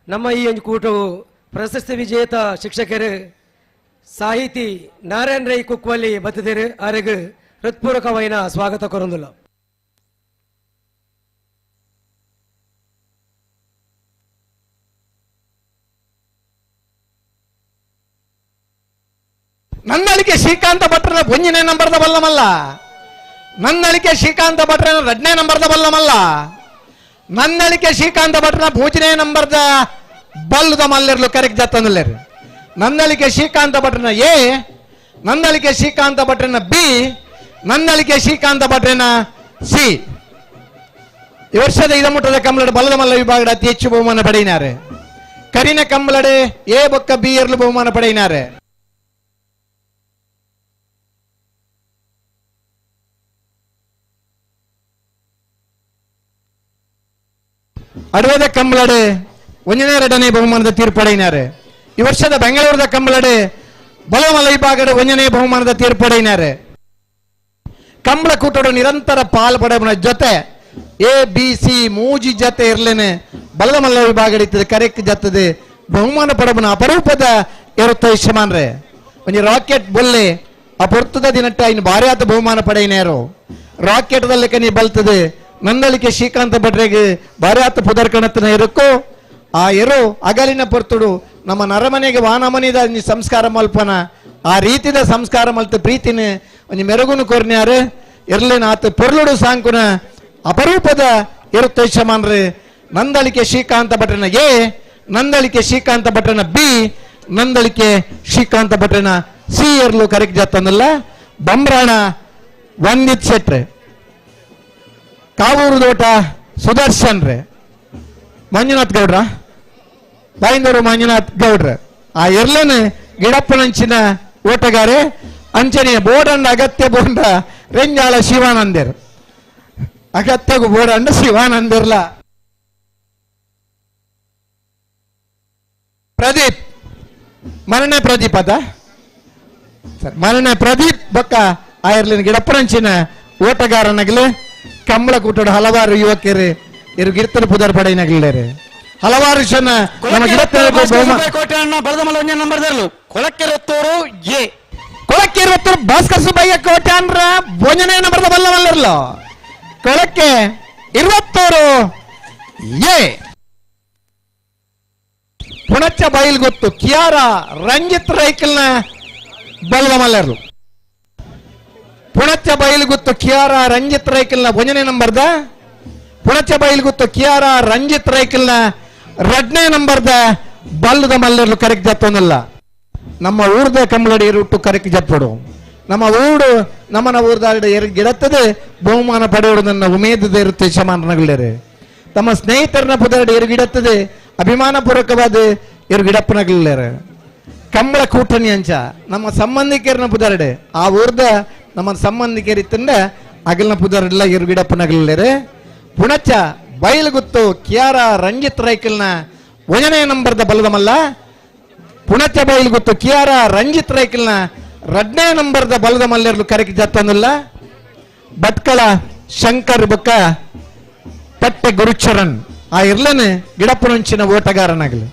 ನಮ್ಮ ಈ ಒಂದು ಕೂಟವು ಪ್ರಶಸ್ತಿ ವಿಜೇತ ಶಿಕ್ಷಕರು ಸಾಹಿತಿ ನಾರಾಯಣ ರೈ ಕುಕ್ವಲ್ಲಿ ಬತ್ತಿದರು ಅವರಿಗೆ ಹೃತ್ಪೂರ್ವಕವಾದ ಸ್ವಾಗತ ಕೊರೊಂದುಲ್ಲ ನನ್ನಳಿಕೆ ಶ್ರೀಕಾಂತ ಭಟ್ರನ 1ನೇ ನಂಬರ್ದ ಬಲ್ಲಮಲ್ಲ ನನ್ನಳಿಕೆ ಶ್ರೀಕಾಂತ ಭಟ್ರನ 2ನೇ ನಂಬರ್ದ ಬಲ್ಲಮಲ್ಲ ನನ್ನಳಿಕೆ ಶ್ರೀಕಾಂತ ಭಟ್ರನ 3ನೇ ನಂಬರ್ದ ಬಲ್ಲದ ಮಲ್ಲೆರ್ಲು ಕರೆಕ್ಟ್ ಜತ್ತನಲ್ಲೇರು ನನ್ನಳಿಕೆ ಶ್ರೀಕಾಂತ ಭಟ್ರನ ಎ ನನ್ನಳಿಕೆ ಶ್ರೀಕಾಂತ ಭಟ್ರನ ಬಿ ನನ್ನಳಿಕೆ ಶ್ರೀಕಾಂತ ಭಟ್ರನ ಸಿ ಈ ವರ್ಷದ ಇದಮುಟ್ಟದ ಕಂಬಳಡ ಬಲ್ಲದ ಮಲ್ಲ ವಿಭಾಗದ ಅತಿ ಹೆಚ್ಚು ಬಹುಮಾನ ಪಡೆಯಿನಾರೆ ಕರಿನ ಕಂಬಳಡೆ ಎ ಬೊಕ್ಕ ಬಿ ಎರ್ಲು ಬಹುಮಾನ ಪಡೆಯಿನಾರೆ ಅಡವದ ಕಂಬಳಡೆ 1ನೇ 2ನೇ ಬಹುಮಾನದ ತೀರ್ಪಡೆಯಿನಾರೆ ಈ ವರ್ಷದ ಬೆಂಗಳೂರದ ಕಂಬಳಡೆ ಬಲಮಲ್ಲ ವಿಭಾಗದ 1ನೇ ಬಹುಮಾನದ ತೀರ್ಪಡೆಯಿನಾರೆ ಕಂಬಳ ಕೂಟದ ನಿರಂತರ ಪಾಲ್ಪಡೆನ ಜೊತೆ ಎ ಬಿ ಸಿ ಮೂಜಿ ಜೊತೆ ಇರ್ಲೇನೆ ಬಲದ ಮಲ್ಲ ವಿಭಾಗ ಕರೆಕ್ಟ್ ಜತ್ತದೆ ಬಹುಮಾನ ಪಡಬನ ಅಪರೂಪದ ಇರುತ್ತೆ ಯಶಮಾನ್ರೆ ಒಂಜಿ ರಾಕೆಟ್ ಬೊಲ್ಲೆ ಅಪುರ್ತದ ದಿನಟ್ಟ ಇನ್ನು ಭಾರಿ ಆತ ಬಹುಮಾನ ಪಡೆಯಿನಾರು ರಾಕೆಟ್ದಲ್ಲಿ ಕನಿ ಬಲ್ತದೆ ನಂದಳಿಕೆ ಶ್ರೀಕಾಂತ ಭಟ್ರೆಗೆ ಭಾರಿ ಆತ ಪುದರ್ಕಣತನ ಇರಕ್ಕೋ ಆ ಎರು ಅಗಲಿನ ಪೊರ್ತುಡು ನಮ್ಮ ನರಮನೆಗೆ ವಾನಮನಿದ ಸಂಸ್ಕಾರ ಮಲ್ಪನ ಆ ರೀತಿದ ಸಂಸ್ಕಾರ ಮಲ್ತ ಪ್ರೀತಿನ ಒಂಜಿ ಮೆರುಗುನು ಕೊರ್ನ್ಯಾರೆ ಇರ್ಲೇನ ಆತ ಪೊರ್ಲುಡು ಸಾಂಕುನ ಅಪರೂಪದ ಇರುತ್ತೆ ಶಮಾನ್ರೆ ನಂದಳಿಕೆ ಶ್ರೀಕಾಂತ ಭಟ್ರನ ಎ ನಂದಳಿಕೆ ಶ್ರೀಕಾಂತ ಭಟ್ರನ ಬಿ ನಂದಳಿಕೆ ಶ್ರೀಕಾಂತ ಭಟ್ರನ ಸಿ ಎರ್ಲು ಕರೆಕ್ಟ್ ಜತ್ತಂದಲ್ಲ ಬಂಬ್ರಾಣ ವಂದಿತ್ ಶೆಟ್ರೆ ಕಾವೂರು ತೋಟ ಸುದರ್ಶನ್ ರೇ ಮಂಜುನಾಥ್ ಗೌಡ್ರ ಬಾಯಿಂದವರು ಮಂಜುನಾಥ್ ಗೌಡ್ರ ಆ ಎರ್ಲನ್ ಗಿಡಪ್ಪನಂಚಿನ ಓಟಗಾರೆ ಅಂಚನೆ ಬೋರ್ಡಂಡ ಅಗತ್ಯ ಬೋಂಡ ರೆಂಜಾಳ ಶಿವಾನಂದರ್ ಅಗತ್ಯಗೂ ಬೋರ್ಡಂಡ ಶಿವಾನಂದರ್ಲ ಪ್ರದೀಪ್ ಮರಣ ಪ್ರದೀಪ್ ಅದ ಸರ್ ಮರಣ ಪ್ರದೀಪ್ ಬೊಕ್ಕ ಆ ಎರ್ಲಿನ ಗಿಡಪ್ಪನಂಚಿನ ಓಟಗಾರನಾಗಲೇ ಕಂಬಳ ಕೂಟದ ಹಲವಾರು ಯುವಕರು ಇರು ಗಿರ್ತನ ಪುದರ್ ಪಡೆಯಿನಾಗಲೇ ಹಲವಾರು ಜನ ನಮ್ಮ ಕೊಳಕ್ಕೆರತ್ತೂರು ಎ ಕೊಳಕ್ಕೆರತ್ತೂರು ಭಾಸ್ಕರ್ ಸುಬ್ಬಯ್ಯ ಕೋಟೆ ಅಂದ್ರ 1ನೇ ನಂಬರ್ದ ಬಲ್ಲವಲ್ಲರ್ಲ ಕೊಳಕ್ಕೆ 22 ಎ ಪುಣಚ್ಚ ಬೈಲ್ ಗೊತ್ತು ಕಿಯಾರ ರಂಜಿತ್ ರೈಕಲ್ನ ಬಲ್ಲದ ಮಲ್ಲರ್ಲು ಪುಣಚ್ಚ ಬೈಲ್ ಗೊತ್ತು ಕಿಯಾರ ರಂಜಿತ್ ರೈಕಲ್ನ 1ನೇ ನಂಬರ್ದ ಪುಣಚ್ಚ ಬೈಲ್ ಗೊತ್ತು ಕಿಯಾರ ರಂಜಿತ್ ರೈಕಲ್ನ 2ನೇ ನಂಬರ್ದ ಬಲ್ಲದ ಮಲ್ಲರ್ಲು ಕರೆಕ್ಟ್ ಜತ್ತೊಂದಲ್ಲ ನಮ್ಮ ಊರ್ದ ಕಂಬಳಡಿ ರೂಟು ಕರೆಕ್ಟ್ ಜತ್ಪಡು ನಮ್ಮ ಊರು ನಮ್ಮನ ಊರ್ದಾಡ ಗಿಡತ್ತದೆ ಬಹುಮಾನ ಪಡೆಯುವುದನ್ನ ಉಮೇದದ ಇರುತ್ತೆ ಶಮಾನಗಳೇ ತಮ್ಮ ಸ್ನೇಹಿತರನ್ನ ಪುದರಡಿ ಎರುಗಿಡತ್ತದೆ ಅಭಿಮಾನ ಪೂರ್ವಕವಾದ ಎರುಗಿಡಪ್ಪನಗಳೇ ಕಂಬಳ ಕೂಟಣಿ ಅಂಚ ನಮ್ಮ ಸಂಬಂಧಿಕರನ್ನ ಪುದರಡೆ ಆ ಊರ್ದ ನಮ್ಮ ಸಂಬಂಧಿಕರಿತ್ತಂಡ ಅಗಲ್ನ ಪುದರಲ್ಲ ಎರುಗಿಡಪ್ಪನಗಳೇ ಪುಣಚ್ಚ ಬಯಲು ಗೊತ್ತು ಕಿಯಾರ ರಂಜಿತ್ ರೈಕಲ್ನ 1ನೇ ನಂಬರ್ದ ಬಲ್ಲದ ಮಲ್ಲ ಪುಣಚ್ಚ ಬಯಲು ಗೊತ್ತು ಕಿಯಾರ ರಂಜಿತ್ ರೈಕಲ್ನ 2ನೇ ನಂಬರ್ದ ಬಲ್ಲದ ಮಲ್ಲೆರ್ಲು ಕರೆಕ್ಟ್ ಜತ್ತೊಂದಿಲ್ಲ ಭಟ್ಕಳ ಶಂಕರ್ ಬೊಕ್ಕ ಪಟ್ಟೆ ಗುರುಚರಣ್ ಆ ಇರ್ಲೇನೆ ಗಿಡಪ್ಪನಂಚಿನ ಓಟಗಾರನಾಗಲಿ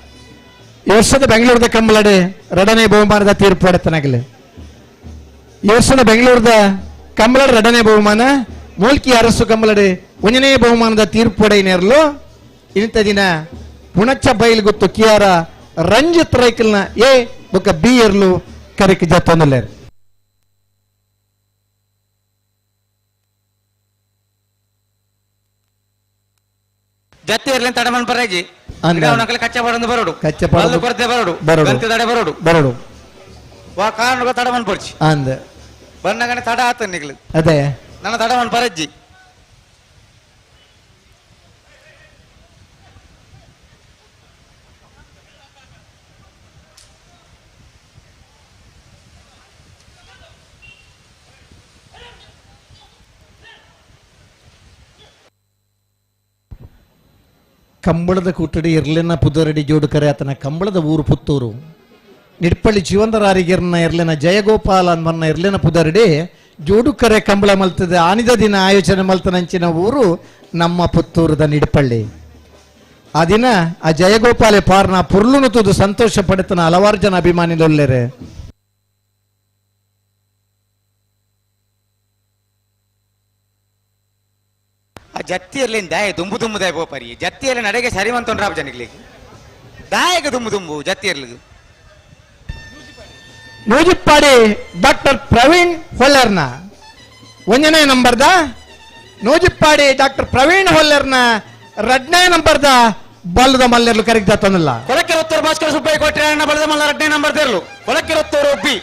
ಈ ವರ್ಷದ ಬೆಂಗಳೂರದ ಕಂಬಳಡೆ 2ನೇ ಬಹುಮಾನದ ತೀರ್ಪು ಪಡೆತನಾಗಲಿ ಈ ವರ್ಷದ ಬೆಂಗಳೂರದ ಕಂಬಳದ 2ನೇ ಬಹುಮಾನ ಮೂಲ್ಕಿ ಅರಸು ಕಂಬಳಡೆ 1ನೇ ಬಹುಮಾನದ ತೀರ್ಪು ಪಡೆಯಿನೇರಲು ಇಂಥ ದಿನ ಪುಣಚ್ಚ ಬೈಲ್ ಗೊತ್ತು ಕಿಯಾರ ರಂಜಿತ್ ರೈಕಲ್ನ ಎ ಬೊಕ್ಕ ಬಿ ಇರ್ಲು ಕರೆಕ್ ಜತ್ತೊಂದಲ್ಲೇರು ಜತ್ತಿ ಇರ್ಲಿ ತಡಮನ್ ಪರಾಜಿ ಕಚ್ಚ ಬರೋದು ಬರೋಡು ಕಚ್ಚ ಕೊರತೆ ಬರೋಡು ಗಂತಿ ತಡೆ ಬರೋಡು ಬರೋಡು ವಾ ಕಾರಣ ತಡಮನ್ ಪಡ್ಚಿ ಅಂದ ಬಣ್ಣಗನೆ ತಡ ಆತ ನಿಗ್ಲಿ ಅದೇ ನನ್ನ ತಡಮನ್ ಪರಜ್ಜಿ ಕಂಬಳದ ಕೂಟಡಿ ಇರ್ಲಿನ ಪುದರಡಿ ಜೋಡುಕರೆ ಆತನ ಕಂಬಳದ ಊರು ಪುತ್ತೂರು ನಿಡ್ಪಳ್ಳಿ ಜೀವಂದರಾರಿಗಿರ್ನ ಇರ್ಲಿನ ಜಯಗೋಪಾಲ ಅನ್ವನ್ನ ಇರ್ಲಿನ ಪುದರಡಿ ಜೋಡುಕರೆ ಕಂಬಳ ಮಲ್ತದೆ ಆನಿದ ದಿನ ಆಯೋಜನೆ ಮಲ್ತನಂಚಿನ ಊರು ನಮ್ಮ ಪುತ್ತೂರದ ನಿಡ್ಪಳ್ಳಿ ಆ ದಿನ ಆ ಜಯಗೋಪಾಲೆ ಪಾರ್ನ ಪುರ್ಲುನು ತುದು ಸಂತೋಷ ಪಡೆತನ ಹಲವಾರು ಜನ ಅಭಿಮಾನಿಲೊಲ್ಲೆರೆ ಜತ್ತಿಯಲ್ಲಿ ದಾಯ ದುಂಬು ದುಂಬು ದಾಯ ಬೋಪರಿ ಜತ್ತಿಯಲ್ಲಿ ನಡೆಗೆ ಸರಿ ಮಂತೊಂಡ್ರ ಜನಗಳಿಗೆ ದಾಯಗ ದುಂಬು ದುಂಬು ಜತ್ತಿಯರ್ಲಿದು ನೂಜಿಪ್ಪಾಡಿ ಡಾಕ್ಟರ್ ಪ್ರವೀಣ್ ಹೊಲ್ಲರ್ನ 1ನೇ ನಂಬರ್ದ ನೂಜಿಪ್ಪಾಡಿ ಡಾಕ್ಟರ್ ಪ್ರವೀಣ್ ಹೊಲ್ಲರ್ನ 2ನೇ ನಂಬರ್ದ ಬಲ್ಲದ ಮಲ್ಲೆರ್ಲು ಕರೆಕ್ಟ್ ಜತ್ತೊಂದಿಲ್ಲ ಕೊಳಕ್ಕೆ ಹೊತ್ತೂರು ಭಾಸ್ಕರ ಸುಬ್ಬಯ್ಯ ಕೋಟೆ ಬಲದ ಮಲ್ಲ 2ನೇ ನಂಬರ್ ತೆರಲು ಕೊಳಕ್ಕೆ ಹೊತ್ತೂರು ಬಿ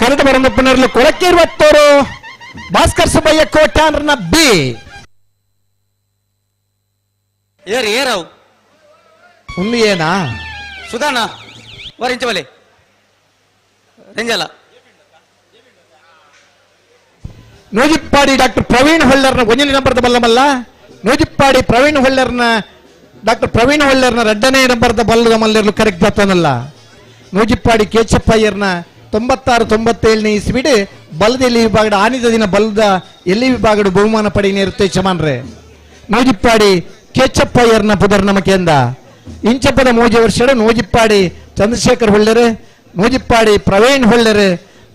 ಕರೆಕ್ಟ್ ಬರಂದಪ್ಪನರ್ಲು ಕೊಳಕ್ಕೆ 20 ಭಾಸ್ಕರ್ ಸುಬ್ಬಯ್ಯ ಕೋಟ್ಯಾನ್ರನ ಬಿ ಏರಿ ಏರವು ಉಂದು ಏನಾ ಸುಧಾನ ವರಿಂಚವಲೆ ರೆಂಜಲ ನೂಜಿಪ್ಪಾಡಿ ಡಾಕ್ಟರ್ ಪ್ರವೀಣ್ ಹೊಲ್ಲರ್ನ 1ನೇ ನಂಬರ್ದ ಬಲ್ಲಮಲ್ಲ ನೂಜಿಪ್ಪಾಡಿ ಪ್ರವೀಣ್ ಹೊಲ್ಲರ್ನ ಡಾಕ್ಟರ್ ಪ್ರವೀಣ್ ಹೊಲ್ಲರ್ನ 2ನೇ ನಂಬರ್ದ ಬಲ್ಲದ ಮಲ್ಲೆರ್ಲು ಕರೆಕ್ಟ್ ಜತ್ತನಲ್ಲ ನೂಜಿಪ್ಪಾಡಿ ಕೇಚಪ್ಪಯ್ಯರ್ನ 96-97ನೇ ಇಸ್ವಿಡ್ ಬಲ್ಲದ ಎಲ್ಲಿ ವಿಭಾಗದ ಆನಿದ ದಿನ ಬಲ್ಲದ ಎಲ್ಲಿ ವಿಭಾಗದ ಬಹುಮಾನ ಪಡೆಯನೇ ಇರುತ್ತೆ ಚಮಾನ್ರೆ ನೂಜಿಪ್ಪಾಡಿ ಕೇಚಪ್ಪಯ್ಯರ್ನ ಪುದರ್ ನಮಕೆಂದ ಇಂಚಪ್ಪದ 3 ವರ್ಷದ ನೂಜಿಪ್ಪಾಡಿ ಚಂದ್ರಶೇಖರ್ ಹೊಳ್ಳೆರೆ ನೂಜಿಪ್ಪಾಡಿ ಪ್ರವೀಣ್ ಹೊಳ್ಳೆರೆ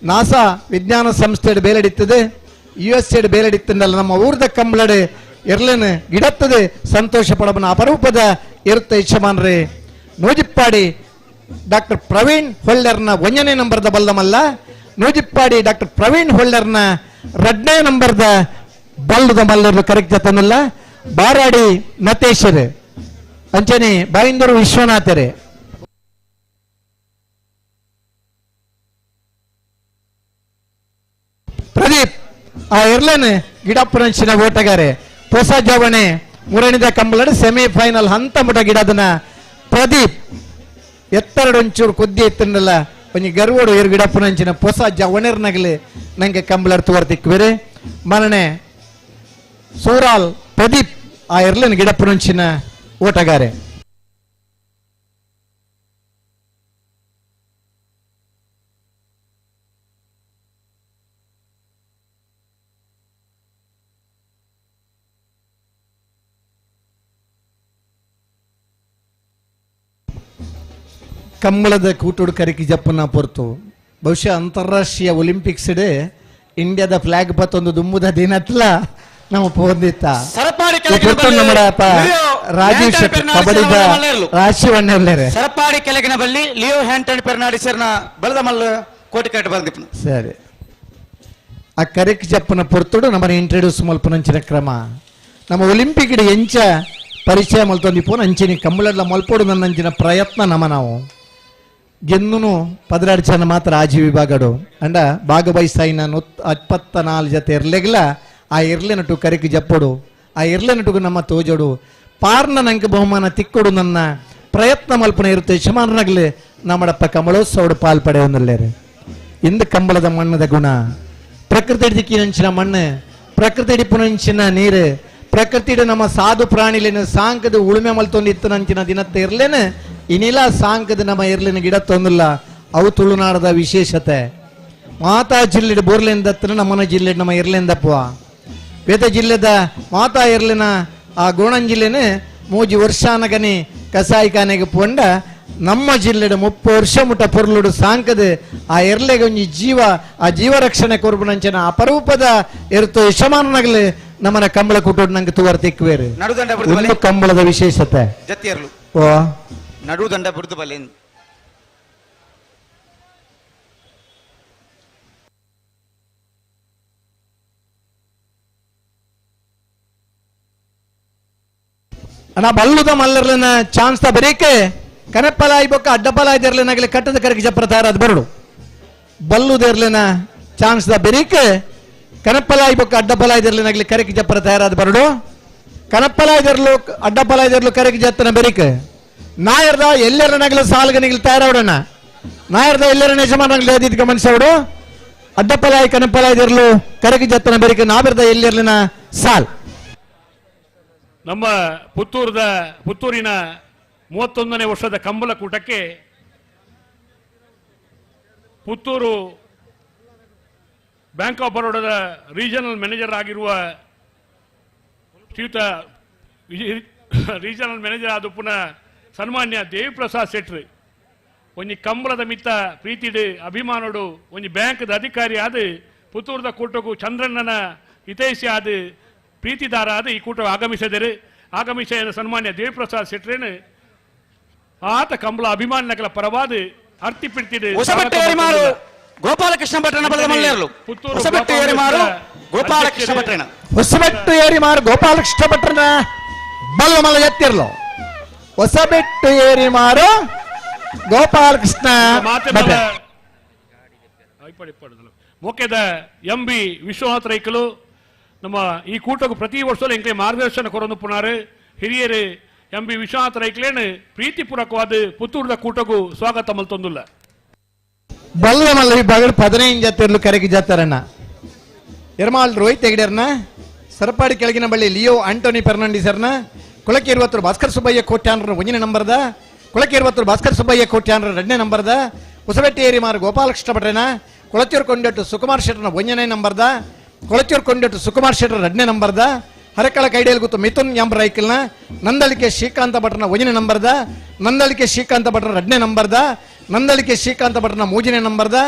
ನಾಸಾ ವಿಜ್ಞಾನ ಸಂಸ್ಥೆയുടെ ಬೇಲೆಡಿತ್ತದೆ USA ಬೇಲೆಡಿತ್ತಂದಲ್ಲ ನಮ್ಮ ಊರದ ಕಂಬಳಡೆ ಇರ್ಲೇನು ಗಿಡತ್ತದೆ ಸಂತೋಷ ಪಡಬನ ಅಪರೂಪದ ಇರುತ್ತೆ ಇಚ್ಛಮಾನ್ರೆ ನೂಜಿಪ್ಪಾಡಿ ಡಾಕ್ಟರ್ ಪ್ರವೀಣ್ ಹೊಳ್ಳರ್ನ 1ನೇ ನಂಬರ್ದ ಬಲ್ಲಮಲ್ಲ ನೂಜಿಪ್ಪಾಡಿ ಡಾಕ್ಟರ್ ಪ್ರವೀಣ್ ಹೊಳ್ಳರ್ನ 2ನೇ ನಂಬರ್ದ ಬಲ್ಲದ ಮಲ್ಲರು ಕರೆಕ್ಟ್ ಜತನಲ್ಲ ಬಾರಾಡಿ ನತೇಶರೆ ಅಂಚನೆ ಬಾಯಿಂದರು ವಿಶ್ವನಾಥರೆ ಪ್ರದೀಪ್ ಆ ಇರ್ಲೇನೆ ಗಿಡಪ್ಪನಂಚಿನ ಓಟಗಾರೆ ಹೊಸ ಜವಣೆ 3ನೇದ ಕಂಬಳದ ಸೆಮಿಫೈನಲ್ ಹಂತ ಮುಟ ಗಿಡದನ ಪ್ರದೀಪ್ ಎತ್ತರಡೊಂಚೂರು ಕೊದ್ದಿ ಎತ್ತನಲ್ಲ ಒಂಜಿ ಗರ್ವೋಡು ಇರು ಗಿಡಪ್ಪನಂಚಿನ ಹೊಸ ಜವಣೆರ್ನಗಲಿ ನಂಗೆ ಕಂಬಳರ್ ತೋರ್ತಿಕ್ವೇರೆ ಮನನೆ ಸೂರಾಲ್ ಪ್ರದೀಪ್ ಆ ಇರ್ಲೇನೆ ಗಿಡಪ್ಪನಂಚಿನ ಓಟಗಾರೆ ಕಂಬಳದ ಕೂಟೋಡು ಕರಿಕಿ ಜಪ್ಪನ ಪೊರ್ತು ಬಹುಶಃ ಅಂತಾರಾಷ್ಟ್ರೀಯ ಒಲಿಂಪಿಕ್ಸ್ ಡೇ ಇಂಡಿಯಾದ ಫ್ಲಾಗ್ ಪತ್ತೊಂದು ದುಮ್ಮುದ ದಿನತ್ಲ ನಾವು ಪೋಂದಿತ್ತ ರಾಜೀವ್ ಶೆಟ್ಟಿ ಕಬಡ್ಡಿದ ರಾಶಿವಣ್ಣೆ ಸರಪಾಡಿ ಕೆಳಗಿನ ಬಲ್ಲಿ ಲಿಯೋ ಹ್ಯಾಂಟನ್ ಪೆರ್ನಾಡಿಸರ್ನ ಬಲದ ಮಲ್ಲ ಕೋಟಿ ಕಟ್ಟ ಬಂದಿಪ್ಪನ ಸರಿ ಆ ಕರಿಕ್ ಜಪ್ಪನ ಪೊರ್ತುಡು ನಮ್ಮನ್ನ ಇಂಟ್ರೊಡ್ಯೂಸ್ ಮಲ್ಪನಂಚಿನ ಕ್ರಮ ನಮ್ಮ ಒಲಿಂಪಿಕ್ ಡ್ ಎಂಚ ಪರಿಚಯ ಮಲ್ತೊಂದಿಪ್ಪೋನು ಅಂಚಿನ ಕಂಬಳಡ್ಲ ಮಲ್ಪೋಡು ನನ್ನಂಚಿನ ಪ್ರಯತ್ನ ನಮ್ಮ ನಾವು ಗೆನ್ನುನು 16 ಜನ ಮಾತ್ರ ಆಜಿ ವಿಭಾಗಡು ಅಂಡ ಭಾಗವಹಿಸಾಯಿನ 74 ಜೊತೆ ಇರ್ಲೆಗ್ಲ ಆ ಇರ್ಲೆನಟು ಕರಿಕಿ ಜಪ್ಪಡು ಆ ಇರ್ಲೆನಟುಗು ನಮ್ಮ ತೋಜೋಡು ಪಾರ್ನ ನಂಗೆ ಬಹುಮಾನ ತಿಕ್ಕೊಡು ನನ್ನ ಪ್ರಯತ್ನ ಮಲ್ಪನೆ ಇರುತ್ತೆ ಶಮಾನಗ್ಲೆ ನಮ್ಮಡಪ್ಪ ಕಮಲೋತ್ಸವಡು ಪಾಲ್ಪಡೆ ಒಂದಲ್ಲೇರೆ ಇಂದು ಕಂಬಳದ ಮಣ್ಣದ ಗುಣ ಪ್ರಕೃತಿ ದಿಕ್ಕಿನಂಚಿನ ಮಣ್ಣು ಪ್ರಕೃತಿ ಪುನಂಚಿನ ನೀರು ಪ್ರಕೃತಿಡು ನಮ್ಮ ಸಾಧು ಪ್ರಾಣಿಲೇನು ಸಾಂಕದ ಉಳುಮೆ ಮಲ್ತೊಂದಿತ್ತು ನಂಚಿನ ದಿನತ್ತೆ ಇರ್ಲೇನೆ ಇನಿಲ್ಲ ಸಾಂಕದ ನಮ್ಮ ಇರ್ಲಿನ ಗಿಡ ತೊಂದಿಲ್ಲ ಅವು ತುಳುನಾಡದ ವಿಶೇಷತೆ ಮಾತಾ ಜಿಲ್ಲೆ ಬೋರ್ಲೆಂದತ್ರ ನಮ್ಮನ ಜಿಲ್ಲೆ ನಮ್ಮ ಇರ್ಲೆಂದಪ್ಪ ಬೇತ ಜಿಲ್ಲೆದ ಮಾತಾ ಇರ್ಲಿನ ಆ ಗೋಣನ್ ಜಿಲ್ಲೆನೆ ಮೂಜಿ ವರ್ಷಾನಗನಿ ಕಸಾಯಿಖಾನೆಗೆ ಪೋಂಡ ನಮ್ಮ ಜಿಲ್ಲೆಡು 30 ವರ್ಷ ಮುಟ್ಟ ಪೊರ್ಲುಡು ಸಾಂಕದು ಆ ಎರ್ಲೆಗೆ ಒಂಜಿ ಜೀವ ಆ ಜೀವ ರಕ್ಷಣೆ ಕೊರ್ಬುನಂಚನ ಅಪರೂಪದ ಎರ್ತು ಯಶಮಾನನಗಲು ನಮ್ಮನ ಕಂಬಳ ಕುಟೋಡು ನಂಗೆ ತುವರ್ ತಿಕ್ಕುವೇರು ಒಂದು ಕಂಬಳದ ವಿಶೇಷತೆ ಜತ್ತಿಯರ್ಲು ಓ ನಡುದಂಡ ಬಿಡ್ದು ಬಲ್ಲೆ ಅಣ್ಣ ಬಲ್ಲುದ ಮಲ್ಲರ್ಲಿನ ಚಾನ್ಸ್ ತ ಬರೀಕೆ ಕನಪ್ಪಲಾಯಿ ಬೊಕ್ಕ ಅಡ್ಡಪಲಾಯಿ ದೇರ್ಲಿನಾಗಲಿ ಕಟ್ಟದ ಕರೆಗೆ ಜಪ್ರತಾರ ಅದು ಬರಡು ಬಲ್ಲುದೇರ್ಲಿನ ಚಾನ್ಸ್ ದ ಬೆರೀಕೆ ಕನಪ್ಪಲಾಯಿ ಬೊಕ್ಕ ಅಡ್ಡಪಲಾಯಿ ದೇರ್ಲಿನಾಗಲಿ ಕರೆಗೆ ಜಪ್ರತಾರ ಅದು ಬರಡು ಕನಪ್ಪಲಾಯಿ ದೇರ್ಲು ಅಡ್ಡಪಲಾಯಿ ದೇರ್ಲು ಕರೆಗೆ ಜತ್ತನ ಬೆರೀಕೆ ನಾಯರ್ದ ಎಲ್ಲರನಾಗಲಿ ಸಾಲ್ಗನಿಗಲಿ ತಯಾರವಡಣ ನಾಯರ್ದ ಎಲ್ಲರ ಯಜಮಾನಾಗಲಿ ಅದಿದ್ಕ ಮನುಷ್ಯವಡು ಅಡ್ಡಪಲಾಯಿ ಕನಪ್ಪಲಾಯಿ ದೇರ್ಲು ಕರೆಗೆ ಜತ್ತನ ಬೆರೀಕೆ ನಾವಿರ್ದ ಎಲ್ಲರ್ಲಿನ ಸಾಲ್ ನಮ್ಮ ಪುತ್ತೂರಿನ 31ನೇ ವರ್ಷದ ಕಂಬಳ ಕೂಟಕ್ಕೆ ಪುತ್ತೂರು ಬ್ಯಾಂಕ್ ಆಫ್ ಬರೋಡಾದ ರೀಜನಲ್ ಮ್ಯಾನೇಜರ್ ಆಗಿರುವ ಶ್ರೀಯುತ ರೀಜನಲ್ ಮ್ಯಾನೇಜರ್ ಆದ ಪುನಃ ಸನ್ಮಾನ್ಯ ದೇವಿಪ್ರಸಾದ್ ಶೆಟ್ಟಿ ಒಂಜಿ ಕಂಬಳದ ಮಿತ್ತ ಪ್ರೀತಿಡು ಅಭಿಮಾನೋಡು ಒಂಜಿ ಬ್ಯಾಂಕ್ದ ಅಧಿಕಾರಿ ಆದ ಪುತ್ತೂರದ ಕೂಟಕ್ಕೂ ಚಂದ್ರಣ್ಣನ ಹಿತೈಷಿ ಆದ ಪ್ರೀತಿದಾರ ಆದ ಈ ಕೂಟ ಆಗಮಿಸಿದರು ಆಗಮಿಸಿದ ಸನ್ಮಾನ್ಯ ದೇವಿಪ್ರಸಾದ್ ಶೆಟ್ಟಿನ ಆತ ಕಂಬಳ ಅಭಿಮಾನಿಗಳ ಪರವಾದ ಅರ್ತಿಪಿಡ್ತಿದೆ ಗೋಪಾಲಕೃಷ್ಣ ಭಟ್ರನ ಬಲದ ಮಲ್ಲೇರ್ಲು ಹೊಸಬೆಟ್ಟು ಏರಿಮಾರು ಗೋಪಾಲಕೃಷ್ಣ ಭಟ್ರನ ಹೊಸಬೆಟ್ಟು ಏರಿಮಾರು ಗೋಪಾಲಕೃಷ್ಣ ಭಟ್ರನ ಬಲದ ಮಲ್ಲ ಎತ್ತಿರ್ಲು ಹೊಸಬೆಟ್ಟು ಏರಿಮಾರು ಗೋಪಾಲಕೃಷ್ಣ ಮುಖ್ಯದ MB ವಿಶ್ವನಾಥ್ ರೈಕಲು ನಮ್ಮ ಈ ಕೂಟಕ್ಕೆ ಪ್ರತಿ ವರ್ಷದಲ್ಲೂ ಎಂಕ್ಲೆ ಮಾರ್ಗದರ್ಶನ ಕೊರೊಂದು ಪುನಾರು ಹಿರಿಯರು MB ವಿಶ್ವನಾಥ್ ರೈಕ್ಲೇನು ಪ್ರೀತಿಪೂರ್ವಕವಾದ ಪುತ್ತೂರದ ಕೂಟಕ್ಕೂ ಸ್ವಾಗತ ಮಲ್ತೊಂದುಲ್ಲ ಬಲ್ಲ ಮಲ್ಲ ವಿಭಾಗ 15 ಜತ್ತಿರ್ಲು ಕರೆಗೆ ಜತ್ತಾರಣ್ಣ ಎರ್ಮಾಲ್ ರೋಹಿತ್ ಹೆಗ್ಡೆರ್ನ ಸರಪಾಡಿ ಕೆಳಗಿನ ಬಳ್ಳಿ ಲಿಯೋ ಆಂಟೋನಿ ಫೆರ್ನಾಂಡಿಸರ್ನ ಕೊಳಕೆ 20 ಭಾಸ್ಕರ್ ಸುಬ್ಬಯ್ಯ ಕೋಟ್ಯಾನರ 1ನೇ ನಂಬರ್ದ ಕೊಳಕೆ 20 ಭಾಸ್ಕರ್ ಸುಬ್ಬಯ್ಯ ಕೋಟ್ಯಾನರ 2ನೇ ನಂಬರ್ದ ಹೊಸಬೆಟ್ಟಿ ಏರಿಮಾರು ಗೋಪಾಲಕೃಷ್ಣ ಭಟ್ರನ ಕೊಳಚೂರು ಕೊಂಡಟ್ಟು ಸುಕುಮಾರ್ ಶೆಟ್ಟರ್ನ 1ನೇ ನಂಬರ್ದ ಕೊಳಚೂರು ಕೊಂಡಟ್ಟು ಸುಕುಮಾರ್ ಶೆಟ್ಟರ್ 2ನೇ ನಂಬರ್ದ ಹರಕಳ ಕೈಡೇಲ್ ಗೊತ್ತು ಮಿಥುನ್ ಎಂ ರೈಕಲ್ನ ನಂದಳಿಕೆ ಶ್ರೀಕಾಂತ ಭಟ್ರನ 1ನೇ ನಂಬರ್ದ ನಂದಳಿಕೆ ಶ್ರೀಕಾಂತ ಭಟ್ರ 2ನೇ ನಂಬರ್ದ ನಂದಳಿಕೆ ಶ್ರೀಕಾಂತ ಭಟ್ರನ 3ನೇ ನಂಬರ್ದ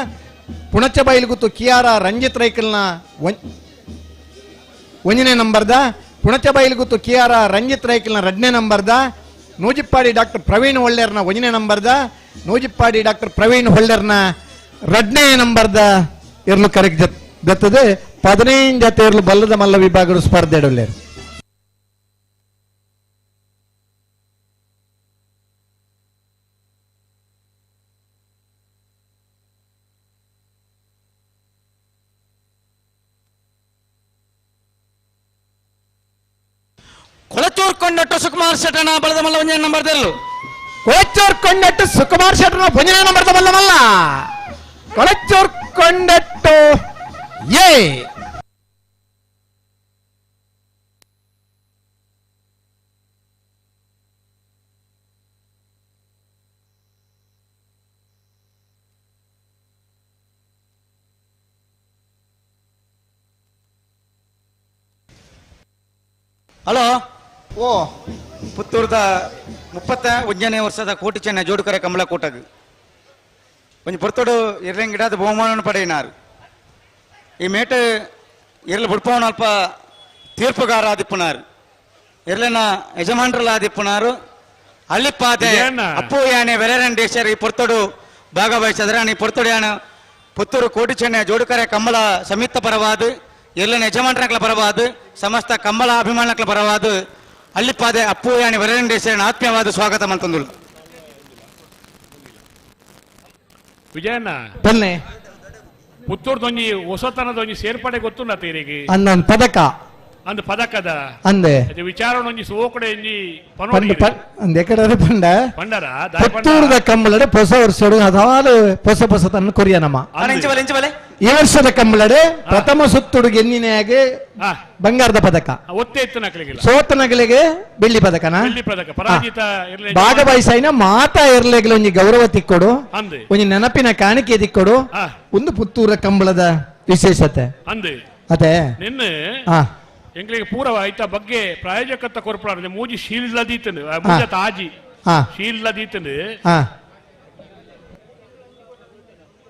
ಪುಣಚ ಬೈಲ್ ಗೊತ್ತು ಕಿಯಾರ ರಂಜಿತ್ ರೈಕಲ್ನ 1ನೇ ನಂಬರ್ದ ಪುಣಚ ಬೈಲ್ ಗೊತ್ತು ಕಿಯಾರ ರಂಜಿತ್ ರೈಕಲ್ನ 2ನೇ ನಂಬರ್ದ ನೂಜಿಪ್ಪಾಡಿ ಡಾಕ್ಟರ್ ಪ್ರವೀಣ್ ಹೊಳ್ಳೆರ್ನ 1ನೇ ನಂಬರ್ದ ನೂಜಿಪ್ಪಾಡಿ ಡಾಕ್ಟರ್ ಪ್ರವೀಣ್ ಹೊಳ್ಳೆರ್ನ 2ನೇ ನಂಬರ್ದ ಇರ್ಲು ಕರೆಕ್ಟ್ ಜತ್ತದೆ 15 ಜತೆ ಇರ್ಲು ಬಲ್ಲದ ಮಲ್ಲ ವಿಭಾಗದ ಸ್ಪರ್ಧೆ ಇಡಲೇರು ಕೊಳಚೂರ್ ಕೊಂಡಟ್ಟು ಸುಕುಮಾರ್ ಶೆಟ್ಟನ ಬಲದ ಮಲ್ಲ 1ನೇ ನಂಬರ್ದಲ್ಲು ಕೊಳಚೂರ್ ಕೊಂಡಟ್ಟು ಸುಕುಮಾರ್ ಶೆಟ್ಟರ್ನ 1ನೇ ನಂಬರ್ದ ಬಲ್ಲ ಮಲ್ಲ ಕೊಳಚೂರ್ ಕೊಂಡಟ್ಟು ಏ ಹಲೋ ಓ ಪುತ್ತೂರದ 31ನೇ ವರ್ಷದ ಕೋಟಿ ಚೆನ್ನ ಜೋಡುಕರೆ ಕಂಬಳ ಕೂಟಗ್ ಒಂಜಿ ಪೊರ್ತೋಡು ಇರ್ಲೆಂಗ್ ಗಿಡದ ಬಹುಮಾನ ಪಡೆಯಿನಾರು ಈ ಮೇಟು ಇರ್ಲು ಬುಡ್ಪವನ ಅಲ್ಪ ತೀರ್ಪುಗಾರ ಆದಿಪ್ಪುನಾರು ಇರ್ಲೆನ ಯಜಮಾನ್ರಲ್ಲ ಆದಿಪ್ಪುನಾರು ಅಲ್ಲಿಪ್ಪಾದೆ ಅಪ್ಪು ಯಾನೆ ವೆಲೆರಂಡೇಶ್ವರಿ ಈ ಪೊರ್ತೋಡು ಭಾಗವಹಿಸಿದ್ರೆ ಈ ಪೊರ್ತೋಡು ಯಾನ ಪುತ್ತೂರು ಕೋಟಿ ಚೆನ್ನ ಜೋಡುಕರೆ ಕಂಬಳ ಸಮಿತ ಪರವಾದ ಇರ್ಲೆನ ಯಜಮಾನ್ರಕ್ಲ ಪರವಾದ ಸಮಸ್ತ ಕಂಬಳ ಅಭಿಮಾನಕ್ಲ ಪರವಾದ ಅಲ್ಲಿಪ್ಪಾದೆ ಅಪ್ಪು ಯಾನಿ ವೆಲೆರಂಡೇಶ್ವರಿನ ಆತ್ಮೀಯವಾದ ಸ್ವಾಗತ ಮಂತಂದುಲು ವಿಜಯಣ್ಣ ಬನ್ನಿ ಪುತ್ತೂರ್ದೊಂಜಿ ಹೊಸತನದೊಂಜಿ ಸೇರ್ಪಡೆ ಗೊತ್ತುಂಡ ತೀರಿಗೆ ಅಂದ ಪದಕ ಅಂದ್ ಪದಕದ ಅಂದೆ ವಿಚಾರೊಂಜಿ ಸೋಕಡೆ ಒಂಜಿ ಅಂದೆ ಕಡೆ ಪಂಡ ಪಂಡರ ಪುತ್ತೂರದ ಕಂಬಳಡೆ ಹೊಸ ವರ್ಷಡು ಹಲವಾರು ಹೊಸ ಹೊಸತನ್ನು ಕೊರಿಯ ನಮ್ಮ ಈ ವರ್ಷದ ಕಂಬಳಡೆ ಪ್ರಥಮ ಸುತ್ತುಡು ಗೆನ್ನಿನೆಯಾಗೆ ಬಂಗಾರದ ಪದಕ ಒತ್ತೆ ಎತ್ತು ನಕಲಿಗಿಲ್ಲ ಸೋತ ನಗಲಿಗೆ ಬೆಳ್ಳಿ ಪದಕನ ಬೆಳ್ಳಿ ಪದಕ ಪರಾಜಿತ ಭಾಗವಹಿಸೈನ ಮಾತಾ ಇರ್ಲೆಗ್ಲ ಒಂಜಿ ಗೌರವ ತಿಕ್ಕೊಡು ಅಂದೆ ಒಂಜಿ ನೆನಪಿನ ಕಾಣಿಕೆ ತಿಕ್ಕೊಡು ಒಂದು ಪುತ್ತೂರ ಕಂಬಳದ ವಿಶೇಷತೆ ಅಂದೆ ಅದೇ ನಿನ್ನೆ ಎಂಕ್ಲಿಗೆ ಪೂರ ಐತ ಬಗ್ಗೆ ಪ್ರಾಯೋಜಕತ್ವ ಕೊರ್ಪಡ ಮೂಜಿ ಶೀಲ್ದೀತನು ಮೂಜ ತಾಜಿ ಶೀಲ್ದೀತನು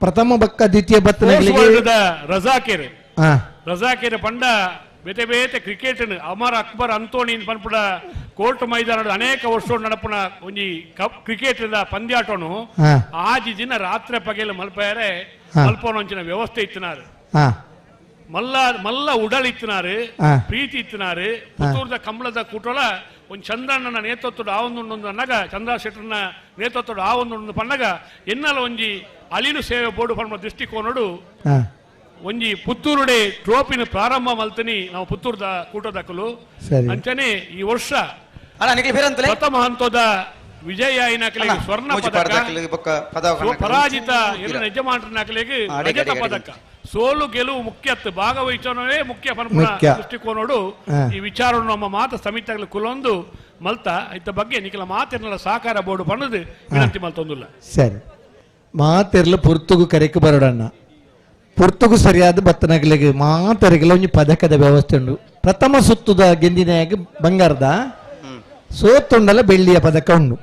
ಪ್ರಥಮ ಬಕ್ಕ ದ್ವಿತೀಯ ಬತ್ತ ರಜಾಕೇರ್ ಪಂಡ ಬೇತೆ ಬೇತೆ ಕ್ರಿಕೆಟ್ ಅಮರ್ ಅಕ್ಬರ್ ಅಂತೋಣಿ ಪನ್ಪುಡ ಕೋರ್ಟ್ ಮೈದಾನದ ಅನೇಕ ವರ್ಷ ನಡಪುನ ಒಂಜಿ ಕ್ರಿಕೆಟ್ ಪಂದ್ಯಾಟನು ಆಜಿ ದಿನ ರಾತ್ರಿ ಪಗೆಲು ಮಲ್ಪಯಾರೆ ಮಲ್ಪೋನೊಂಚಿನ ವ್ಯವಸ್ಥೆ ಇತ್ತಿನಾರು ಮಲ್ಲ ಉಡಲ್ ಇತ್ತಿನಾರು ಪ್ರೀತಿ ಇತ್ತಿನಾರು ಪುತ್ತೂರದ ಕಂಬಳದ ಕೂಟೋಳ ಒಂದು ಚಂದ್ರಣ್ಣನ ನೇತೃತ್ವದ ಆವೊಂದು ಅನ್ನಗ ಚಂದ್ರ ಶೆಟ್ಟರ್ನ ನೇತೃತ್ವದ ಆವೊಂದು ಪನ್ನಗ ಎನ್ನಲ ಒಂಜಿ ಅಳಿಲು ಸೇವೆ ಬೋರ್ಡು ಪನ್ಮ ದೃಷ್ಟಿಕೋನಡು ಒಂಜಿ ಪುತ್ತೂರುಡೆ ಟ್ರೋಪಿನ ಪ್ರಾರಂಭ ಮಲ್ತನಿ ನಾವು ಪುತ್ತೂರದ ಕೂಟದಕ್ಕಲು ಅಂಚನೆ ಈ ವರ್ಷ ಪ್ರಥಮ ಹಂತದ ವಿಜಯ ನಕಲಿಗೆ ಸ್ವರ್ಣ ಪದಕ ಪರಾಜಿತ ಎಲ್ಲ ಯಜಮಾನರ ನಕಲಿಗೆ ರಜತ ಪದಕ ಸೋಲು ಗೆಲುವು ಮುಖ್ಯತ್ತು ಭಾಗವಹಿಸೋಣವೇ ಮುಖ್ಯ ದೃಷ್ಟಿಕೋನೋಡು ಈ ವಿಚಾರವನ್ನು ನಮ್ಮ ಮಾತ ಸಮಿತಿಗಳು ಕುಲೊಂದು ಮಲ್ತ ಇತ್ತ ಬಗ್ಗೆ ನಿಖಿಲ ಮಾತಿರಲ್ಲ ಸಹಕಾರ ಬೋರ್ಡು ಪಣ್ಣದು ವಿನಂತಿ ಮಲ್ತೊಂದಿಲ್ಲ ಸರಿ ಮಾತಿರ್ಲು ಪುರ್ತುಗು ಕರೆಕ್ ಬರೋಡಣ್ಣ ಪುರ್ತುಗು ಸರಿಯಾದ ಬತ್ತನಗಳಿಗೆ ಮಾತರಿಗೆಲ್ಲ ಒಂಜಿ ಪದಕದ ವ್ಯವಸ್ಥೆ ಉಂಡು ಪ್ರಥಮ ಸುತ್ತುದ ಗೆಂದಿನಾಗ ಬಂಗಾರದ ಸೋತುಂಡಲ ಬೆಳ್ಳಿಯ ಪದಕ ಉಂಡು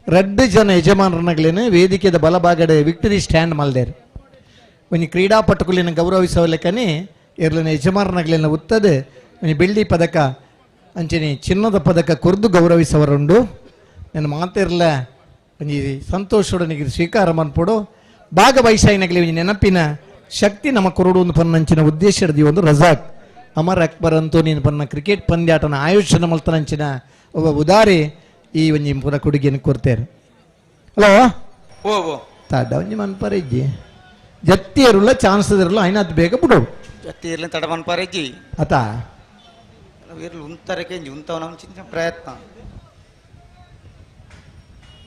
2 ಜನ ಯಜಮಾನರನಗಳೇನು ವೇದಿಕೆದ ಬಲಭಾಗದ ವಿಕ್ಟರಿ ಸ್ಟ್ಯಾಂಡ್ ಮಲ್ದೇರು ಒಂಜಿ ಕ್ರೀಡಾಪಟುಕುಲಿನ ಗೌರವಿಸವಲೆಕ್ಕನೆ ಇರ್ಲಿನ ಯಜಮಾನರನಗಳೇನ ಉತ್ತದೆ ಒಂಜಿ ಬೆಳ್ಳಿ ಪದಕ ಅಂಚನೆ ಚಿನ್ನದ ಪದಕ ಕೊರ್ದು ಗೌರವಿಸವರುಂಡು ನನ್ನ ಮಾತಿರ್ಲ ಒಂಜಿ ಸಂತೋಷೊಡನಿಗೆ ಸ್ವೀಕಾರ ಮನ್ಪೋಡು ಭಾಗವಹಿಸಾಯಿನಗಲಿ ಒಂಜಿ ನೆನಪಿನ ಶಕ್ತಿ ನಮ್ಮ ಕೊರಡು ಒಂದು ಪನ್ನಂಚಿನ ಉದ್ದೇಶದ ಒಂದು ರಜಾಕ್ ಅಮರ್ ಅಕ್ಬರ್ ಅಂತೂ ನೀನು ಪನ್ನ ಕ್ರಿಕೆಟ್ ಪಂದ್ಯಾಟನ ಆಯೋಜನೆ ಮಲ್ತನಂಚಿನ ಒಬ್ಬ ಉದಾರಿ ಈ ಒಂಜಿ ಪುರ ಕೊಡುಗೆಯನ್ನು ಕೊಡ್ತೇನೆ ಹಲೋ ತಾಡ ಒಂಜಿ ಮನ್ಪರಜ್ಜಿ ಜತ್ತಿ ಇರಲ್ಲ ಚಾನ್ಸ್ ಇರಲ್ಲ ಐನ ಅದು ಬೇಗ ಬಿಡು ಜತ್ತಿ ಇರಲಿ ತಡ ಮನ್ಪರಜ್ಜಿ ಆತಾ ಇರಲಿ ಉಂತರಕ್ಕೆ ಉಂತವ ನಮ್ಮ ಚಿಂತೆ ಪ್ರಯತ್ನ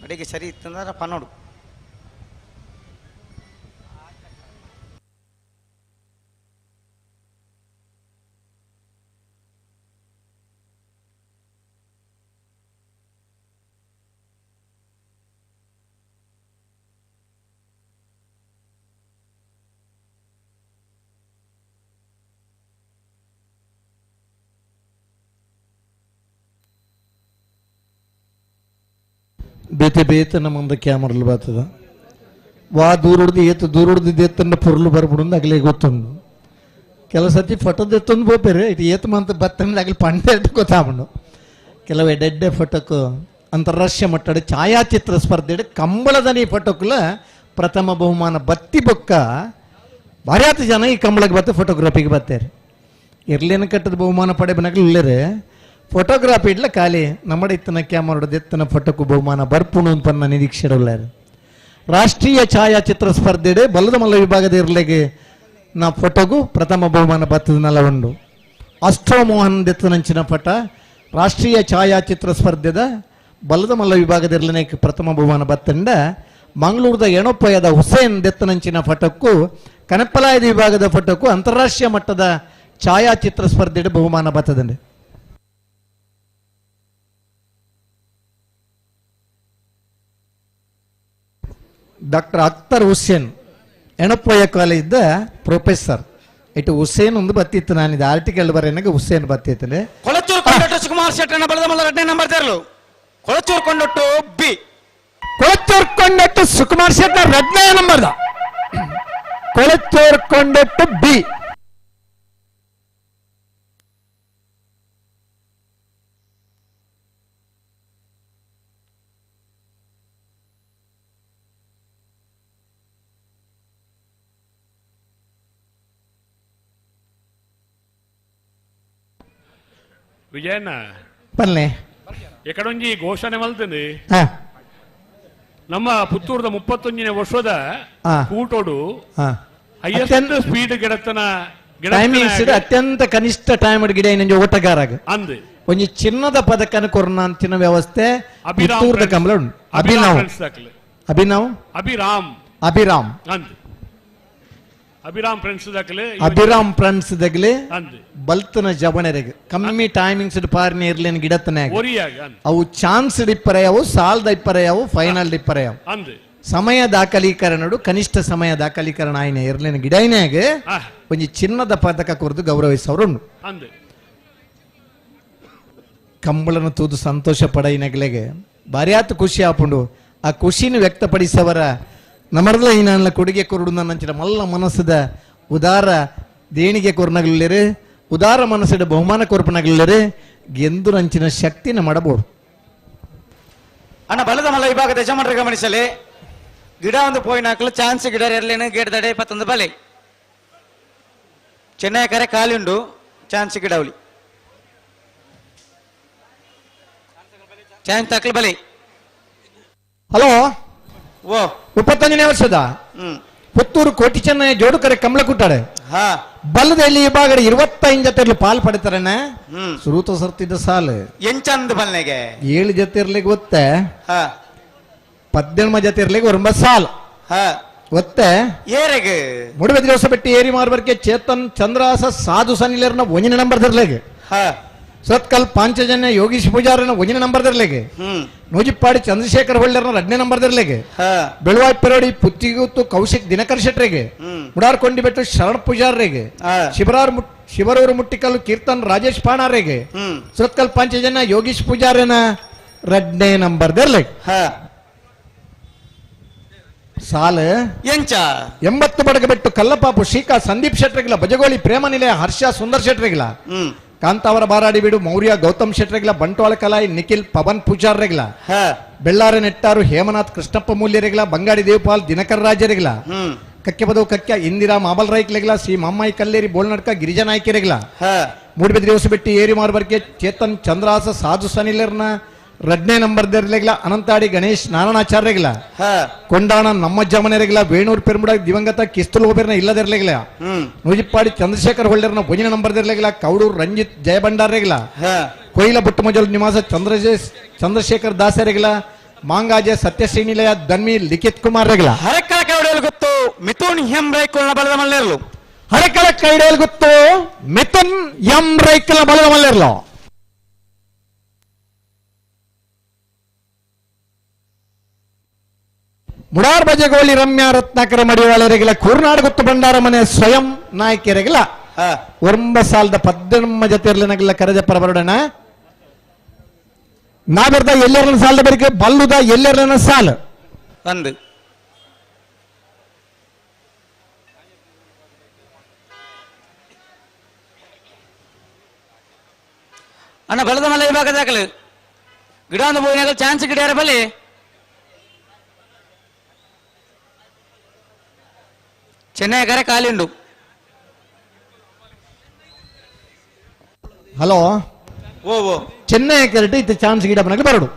ಅಡಿಗೆ ಸರಿ ಇತ್ತಂದ್ರೆ ಪನ್ನೋಡು ಬೇತೆ ಬೇತೆ ನಮ್ಮಂದ ಕ್ಯಾಮರಲು ಬರ್ತದ ವಾ ದೂರಡ್ದು ಏತು ದೂರಡ್ದು ಎತ್ತನ್ನ ಪೊರ್ಲು ಬರ್ಬಿಡು ಅಗಲೇ ಗೊತ್ತುಂಡು ಕೆಲವು ಸತಿ ಫೋಟೋದ ಎತ್ತೊಂದು ಬೋಪೇರೆ ಇದು ಏತು ಮಂತ ಬತ್ತಂದು ಅಗಲಿ ಪಂಡೆ ಗೊತ್ತಾಗ್ಬಿಡು ಕೆಲವು ಎಡ್ಡೆ ಫೋಟೋಕು ಅಂತಾರಾಷ್ಟ್ರೀಯ ಮಟ್ಟದ ಛಾಯಾಚಿತ್ರ ಸ್ಪರ್ಧೆ ಕಂಬಳದನಿ ಫೋಟೋಕ್ಲ ಪ್ರಥಮ ಬಹುಮಾನ ಬತ್ತಿ ಬೊಕ್ಕ ಭಾರಿ ಆತ ಜನ ಈ ಕಂಬಳಕ್ಕೆ ಬತ್ತೆ ಫೋಟೋಗ್ರಫಿಗೆ ಬರ್ತಾರೆ ಇರ್ಲೇನ ಕಟ್ಟದ ಬಹುಮಾನ ಪಡೆ ಬನಗಲು ಇಲ್ಲರೆ ಫೋಟೋಗ್ರಾಫಿ ಇಡ್ಲ ಖಾಲಿ ನಮ್ಮ ಇತ್ತನ ಕ್ಯಾಮರಾದ ಎತ್ತನ ಫೋಟೋಕ್ಕೂ ಬಹುಮಾನ ಬರ್ಪುಣು ಪನ್ನ ನಿರೀಕ್ಷೆಡುಲ್ಲಾರು ರಾಷ್ಟ್ರೀಯ ಛಾಯಾಚಿತ್ರ ಸ್ಪರ್ಧೆ ಬಲದ ಮಲ್ಲ ವಿಭಾಗದ ಇರ್ಲೆಗೆ ನಾ ಫೋಟೋಗೂ ಪ್ರಥಮ ಬಹುಮಾನ ಬತ್ತದನೆಲ್ಲ ಉಂಡು ಅಸ್ಟ್ರೋ ಮೋಹನ್ ದೆತ್ತನಂಚಿನ ಪಟ ರಾಷ್ಟ್ರೀಯ ಛಾಯಾಚಿತ್ರ ಸ್ಪರ್ಧೆದ ಬಲದ ಮಲ್ಲ ವಿಭಾಗದ ಇರ್ಲನೆ ಪ್ರಥಮ ಬಹುಮಾನ ಬತ್ತಂಡ ಮಂಗಳೂರದ ಎಣೊಪ್ಪಯದ ಹುಸೇನ್ ದೆತ್ತನಂಚಿನ ಫೋಟೋಕ್ಕೂ ಕನಪಲಾಯದ ವಿಭಾಗದ ಫೋಟೋಕ್ಕೂ ಅಂತಾರಾಷ್ಟ್ರೀಯ ಮಟ್ಟದ ಛಾಯಾಚಿತ್ರ ಸ್ಪರ್ಧೆ ಬಹುಮಾನ ಬತ್ತದಂಡೆ ಡಾಕ್ಟರ್ ಅಖ್ತರ್ ಹುಸೇನ್ ಎಣಪ್ಪಯ್ಯ ಕಾಲೇಜ್ದ ಪ್ರೊಫೆಸರ್ ಇಟ್ಟು ಹುಸೇನ್ ಒಂದು ಬತ್ತಿತ್ತು ನಾನು ಇದು ಆರ್ಟಿಕಲ್ ಬರೆಯನಾಗ ಹುಸೇನ್ ಬತ್ತಿತ್ತಲೆ ಕೊಳಚೂರು ಕೊಂಡೊಟ್ಟು ಸುಕುಮಾರ್ ಶೆಟ್ಟನ ಬಲದ ಮಲ್ಲ 2ನೇ ನಂಬರ್ ತೆರಲು ಕೊಳಚೂರು ಕೊಂಡೊಟ್ಟು ಬಿ ಕೊಳಚೂರು ಕೊಂಡೊಟ್ಟು ಸುಕುಮಾರ್ ಶೆಟ್ಟನ 2ನೇ ನಂಬರ್ದ ಕೊಳಚೂರು ಕೊಂಡೊಟ್ಟು ಬಿ ವಿಜಯಣ್ಣ ಬನ್ನಿ ಎಕಡೊಂಜಿ ಘೋಷಣೆ ಮಲ್ತಂದು ನಮ್ಮ ಪುತ್ತೂರದ 31ನೇ ವರ್ಷದ ಕೂಟೋಡು ಹೈಯೆಸ್ಟ್ ಸ್ಪೀಡ್ ಗಿಡತನ ಅತ್ಯಂತ ಕನಿಷ್ಠ ಟೈಮ್ ಗಿಡ ನಂಜಿ ಓಟಗಾರಾಗ ಅಂದ್ ಒಂಜಿ ಚಿನ್ನದ ಪದಕನ ಕೊರೋನ ಅಂತಿನ ವ್ಯವಸ್ಥೆ ಪುತ್ತೂರದ ಕಮಲ ಉಂಟು ಅಭಿನವ್ ಅಭಿರಾಮ್ ಅಂದ್ ಅಭಿರಾಮ್ ಫ್ರೆಂಡ್ಸ್ ದಕ್ಲೆ ಅಭಿರಾಮ್ ಫ್ರೆಂಡ್ಸ್ ದಗ್ಲೆ ಬಲ್ತನ ಜವಣರೆಗೆ ಕಮ್ಮಿ ಟೈಮಿಂಗ್ಸ್ ಪಾರ್ನಿ ಇರ್ಲೇನ್ ಗಿಡತನಾಗ ಅವು ಚಾನ್ಸ್ ಇಪ್ಪರೆಯವು ಸಾಲ್ದ ಇಪ್ಪರೆಯವು ಫೈನಲ್ ಇಪ್ಪರೆಯವು ಸಮಯ ದಾಖಲೀಕರಣಡು ಕನಿಷ್ಠ ಸಮಯ ದಾಖಲೀಕರಣ ಆಯ್ನೆ ಇರ್ಲೇನ್ ಗಿಡೈನಾಗ ಒಂಜಿ ಚಿನ್ನದ ಪದಕ ಕೊರ್ದು ಗೌರವಿಸೋರು ಕಂಬಳನ ತೂದು ಸಂತೋಷ ಪಡ ಈ ನಗಲೆಗೆ ಭಾರಿ ಆತು ಖುಷಿ ಆಪುಂಡು ಆ ಖುಷಿನ ವ್ಯಕ್ತಪಡಿಸವರ ನಮ್ಮರ್ಲ ಈ ನನ್ನ ಕೊಡುಗೆ ಕೊರಡು ನನ್ನ ಮಲ್ಲ ಮನಸ್ಸದ ಉದಾರ ದೇಣಿಗೆ ಕೊರನಗಲಿರು ಉದಾರ ಮನಸ್ಸದ ಬಹುಮಾನ ಕೊರಪನಗಲಿರು ಗೆಂದು ನಂಚಿನ ಶಕ್ತಿನ ಮಾಡಬಹುದು. ಅಣ್ಣ ಬಲದ ಮಲ್ಲ ವಿಭಾಗದ ಯಜಮಾನರು ಗಮನಿಸಲಿ, ಗಿಡ ಒಂದು ಪೋಯಿನ ಹಾಕಲು ಚಾನ್ಸ್ ಗಿಡ ಎರಲೇನು ಗೇಡ್ದಡೆ 21 ಬಲೆ ಚೆನ್ನೈ ಕರೆ ಕಾಲಿಂಡು ಚಾನ್ಸ್ ಗಿಡವಲಿ ಚಾನ್ಸ್ ತಕ್ಕಲು ಬಲೆ. ಹಲೋ ಓ 25ನೇ ವರ್ಷದ ಪುತ್ತೂರು ಕೋಟಿ ಚೆನ್ನೈ ಜೋಡುಕರೆ ಕಮಲ ಕುಟ್ಟಾಡೆ ಬಲ್ಲದಲ್ಲಿ ವಿಭಾಗದ 25 ಜೊತೆ ಪಾಲ್ ಪಡಿತಾರಣ್ಣ. ಸುರೂತ ಸರ್ತಿದ್ದ ಸಾಲು ಎಂಚಂದ್ ಬಲ್ನೆಗೆ 7 ಜೊತೆ ಇರ್ಲಿಕ್ಕೆ ಗೊತ್ತೆ 18 ಜೊತೆ ಇರ್ಲಿಕ್ಕೆ ಒಂದು ಸಾಲು ಗೊತ್ತೆ ಏರೆಗೆ ಮುಡಿವೆ ದಿವಸ ಬಿಟ್ಟು ಏರಿ ಮಾರ್ಬರ್ಕೆ ಚೇತನ್ ಚಂದ್ರಾಸ ಸಾಧು ಸನಿಲರ್ನ ಒಂಜಿನ ನಂಬರ್ ದರ್ಲೆಗೆ ಸತ್ಕಲ್ ಪಾಂಚಜನ್ಯ ಯೋಗೀಶ್ ಪೂಜಾರನ ಒಂಜಿನ ನಂಬರ್ ದರ್ಲೆಗೆ ನೂಜಿಪ್ಪಾಡಿ ಚಂದ್ರಶೇಖರ್ ಹೊಳ್ಳರ್ನ 2ನೇ ನಂಬರ್ ದರ್ಲೆಗೆ ಬೆಳವಾಯ್ ಪೆರೋಡಿ ಪುತ್ತಿಗುತ್ತು ಕೌಶಿಕ್ ದಿನಕರ್ ಶೆಟ್ರಿಗೆ ಮುಡಾರ್ಕೊಂಡಿ ಬೆಟ್ಟು ಶರಣ ಪೂಜಾರ್ರಿಗೆ ಶಿವರೂರು ಮುಟ್ಟಿಕಲ್ಲು ಕೀರ್ತನ್ ರಾಜೇಶ್ ಪಾಣಾರಿಗೆ ಸತ್ಕಲ್ ಪಾಂಚಜನ್ಯ ಯೋಗೀಶ್ ಪೂಜಾರನ 2ನೇ ನಂಬರ್ ದರ್ಲೆಗೆ ಸಾಲು ಎಂಚ 80 ಬಡಗ ಬಿಟ್ಟು ಕಲ್ಲಪಾಪು ಶ್ರೀಕಾ ಸಂದೀಪ್ ಶೆಟ್ರಿಗಿಲ್ಲ ಬಜಗೋಳಿ ಪ್ರೇಮ ನಿಲಯ ಹರ್ಷ ಸುಂದರ್ ಶೆಟ್ರಿಗಿಲ್ಲ ಕಾಂತಾವರ ಬಾರಾಡಿ ಬಿಡು ಮೌರ್ಯ ಗೌತಮ್ ಶೆಟ್ರಿಗಿಲ್ಲ ಬಂಟ್ವಾಳ ಕಲಾಯಿ ನಿಖಿಲ್ ಪವನ್ ಪೂಜಾರ್ರೆಗಿಲ್ಲ ಬೆಳ್ಳಾರೆ ನೆಟ್ಟಾರು ಹೇಮನಾಥ್ ಕೃಷ್ಣಪ್ಪ ಮೂಲ್ಯರಿಗಿಲ್ಲ ಬಂಗಾಡಿ ದೇವಪಾಲ್ ದಿನಕರ್ ರಾಜರಿಗಿಲ್ಲ ಕಕ್ಕೆ ಬದವು ಕಕ್ಕ ಇಂದಿರಾ ಮಾಬಲ್ ರೈಕ್ಲೆಗಿಲ್ಲ ಶ್ರೀ ಮಮ್ಮಾಯಿ ಕಲ್ಲೇರಿ ಬೋಳ್ನಡ್ಕ ಗಿರಿಜಾ ನಾಯ್ಕರಿಗಿಲ್ಲ ಮೂಡಿಬೆದ್ರಿ ದಿವಸ ಬಿಟ್ಟು ಏರಿ ಮಾರ್ಬರ್ಕೆ ಚೇತನ್ ಚಂದ್ರಾಸ ಸಾಧು ಸನಿಲರ್ನ 2ನೇ ನಂಬರ್ ದರ್ಲೆಗಿಲ್ಲ ಅನಂತಾಡಿ ಗಣೇಶ್ ನಾರಾಯಣಾಚಾರ್ಯಗಿಲ್ಲ ಕೊಂಡಾಣ ನಮ್ಮಜ್ಜ ಮನೆಯರಿಗಿಲ್ಲ ವೇಣೂರ್ ಪೆರ್ಮುಡ ದಿವಂಗತ ಕಿಸ್ತುಲ್ ಹೋಬೇರ್ನ ಇಲ್ಲದಿರ್ಲಿಗಿಲ್ಲ ನೂಜಿಪ್ಪಾಡಿ ಚಂದ್ರಶೇಖರ್ ಹೊಳ್ಳರ್ನ 1ನೇ ನಂಬರ್ ದರ್ಲೆಗಿಲ್ಲ ಕೌಡೂರು ರಂಜಿತ್ ಜಯಭಂಡಾರ್ರೆಗಿಲ್ಲ ಕೊಯ್ಲ ಬುಟ್ಟಮಜಲ್ ನಿವಾಸ ಚಂದ್ರಶೇಖರ್ ದಾಸರಿಗಿಲ್ಲ ಮಾಂಗಾಜೆ ಸತ್ಯಶ್ರೀನಿಲಯ ಧನ್ಮಿ ಲಿಖಿತ್ ಕುಮಾರ್ ರೆಗಿಲ್ಲ ಹರಕಳ ಕೈಡೆಯಲ್ಲಿ ಗೊತ್ತು ಮಿಥುನ್ ಎಂ ರೈಕಲ್ನ ಬಲದ ಮಲ್ಲೇರ್ಲು ಹರಕಳ ಕೈಡೆಯಲ್ಲಿ ಗೊತ್ತು ಮಿಥುನ್ ಎಂ ರೈಕಲ್ನ ಬಲದ ಮಲ್ಲೇರ್ಲು ಮುಡಾರ್ ಬಜಗೋಳಿ ರಮ್ಯಾ ರತ್ನಾಕರ ಮಡಿವಾಳರಿಗಿಲ್ಲ ಕೂರ್ನಾಡು ಗೊತ್ತು ಬಂಡಾರ ಮನೆ ಸ್ವಯಂ ನಾಯಕಿಯರಿಗಿಲ್ಲ 9 ಜೊತೆ ಇರ್ಲಿನಾಗಿಲ್ಲ ಕರೆಜಪ್ಪರ ಬರೋಡಣ ನಾ ಬರ್ದ ಎಲ್ಲೆರ್ನ ಸಾಲದ ಬರಿಗೆ ಬಲ್ಲುದ ಎಲ್ಲೆರ್ನ ಸಾಲು ಒಂದು ಅಣ್ಣ ಬಲದ ಮಲ್ಲ ವಿಭಾಗದಾಗಲು ಗಿಡ ಒಂದು ಬೋಯಿನಾಗಲು ಚಾನ್ಸ್ ಗಿಡ ಯಾರ ಬಲಿ ಚೆನ್ನೈ ಕರೆ ಕಾಲಿಂಡು. ಹಲೋ ಓ ಚೆನ್ನೈ ಕರೆಕ್ಟ್ ಇತ್ತು ಚಾನ್ಸ್ ಗಿಡಪ್ಪನಕ್ಕೆ ಬರೋಡು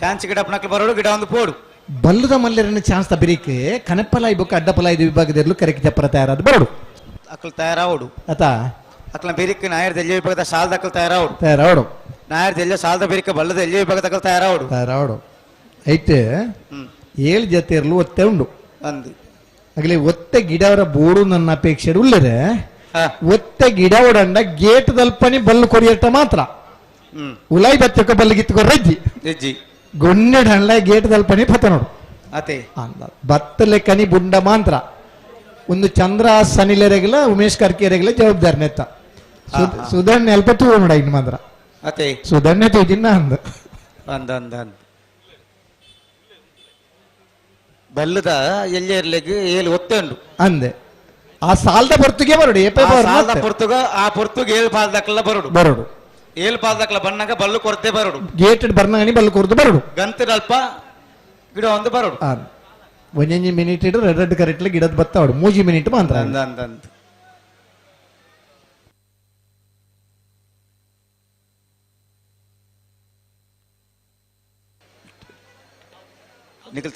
ಚಾನ್ಸ್ ಗಿಡಪ್ಪನಕ್ಕೆ ಬರೋಡು ಗಿಡ ಒಂದು ಪೋಡು ಬಲ್ಲದ ಮಲ್ಲೆರನ್ನ ಚಾನ್ಸ್ ತಬಿರಿಕೆ ಕನಪಲ ಇಬ್ಬಕ್ಕೆ ಅಡ್ಡಪಲ ಇದು ವಿಭಾಗದಲ್ಲೂ ಕರೆಕ್ಟ್ ಚಪ್ಪರ ತಯಾರಾದ ಬರೋಡು ಅಕ್ಕಲ್ ತಯಾರಾವಡು ಆತಾ ಅಕ್ಕಲ ಬೇರಿಕೆ ನಾಯರ್ ಎಲ್ಲಿ ವಿಭಾಗದ ಸಾಲದ ಅಕ್ಕಲ್ ತಯಾರಾವಡು ನಾಯರ್ ಎಲ್ಲ ಸಾಲದ ಬೇರಿಕೆ ಬಲ್ಲದ ಎಲ್ಲಿ ವಿಭಾಗದ ಅಕ್ಕಲ್ ತಯಾರಾವಡು ಐತೆ 7 ಜೊತೆ ಇರಲು ಒತ್ತೆ ಉಂಡು ಅಂದು ಆಗಲಿ ಒತ್ತೆ ಗಿಡವರ ಬೋಡು ನನ್ನ ಅಪೇಕ್ಷೆ ಉಳ್ಳರೆ ಒತ್ತೆ ಗಿಡ ಓಡಂಡ ಗೇಟ್ ದಲ್ಪನಿ ಬಲ್ಲು ಕೊರಿಯಟ್ಟ ಮಾತ್ರ ಉಲಾಯಿ ಬತ್ತಕ ಬಲ್ಲು ಗಿತ್ಕೊ ರಜ್ಜಿ ಗೊಣ್ಣೆ ಢಂಡ್ಲ ಗೇಟ್ ದಲ್ಪನಿ ಪತ ನೋಡು ಅತೆ ಬತ್ತಲೆ ಕನಿ ಬುಂಡ ಮಾತ್ರ ಒಂದು ಚಂದ್ರ ಸನಿಲೆರೆಗಿಲ್ಲ ಉಮೇಶ್ ಕರ್ಕಿಯರೆಗಿಲ್ಲ ಜವಾಬ್ದಾರಿ ನೆತ್ತ ಸುಧನ್ಯ ಅಲ್ಪ ತೂ ನೋಡ ಇನ್ನು ಮಾತ್ರ ಅತೆ ಸುಧನ್ಯ ತೂಜಿನ್ನ ಅಂದ ಬಲ್ಲದ ಎಲ್ಲಿ ಇರ್ಲಿಕ್ಕೆ ಏಳು ಒತ್ತೆ ಉಂಡು ಅಂದೆ ಆ ಸಾಲದ ಪೊರ್ತುಗೆ ಬರೋಡು ಸಾಲದ ಪೊರ್ತುಗ ಆ ಪೊರ್ತುಗ 7 ಪಾದಕ್ಕೆಲ್ಲ ಬರೋಡು 7 ಪಾದಕ್ಕೆಲ್ಲ ಬಣ್ಣಗ ಬಲ್ಲು ಕೊರತೆ ಬರೋಡು ಗೇಟೆಡ್ ಬರ್ನಾಗನಿ ಬಲ್ಲು ಕೊರತೆ ಬರೋಡು ಗಂತದಲ್ಪ ಗಿಡ ಒಂದು ಬರೋಡು ಒಂಜಿ ಮಿನಿಟ್ ಇಡು ರೆಡ್ ಕರೆಕ್ಟ್ಲಿ ಗಿಡದ ಬತ್ತಾವಡು 3 ಮಿನಿಟ್ ಮಾತ್ರ ಅಂದ ನಿಖಿಲ್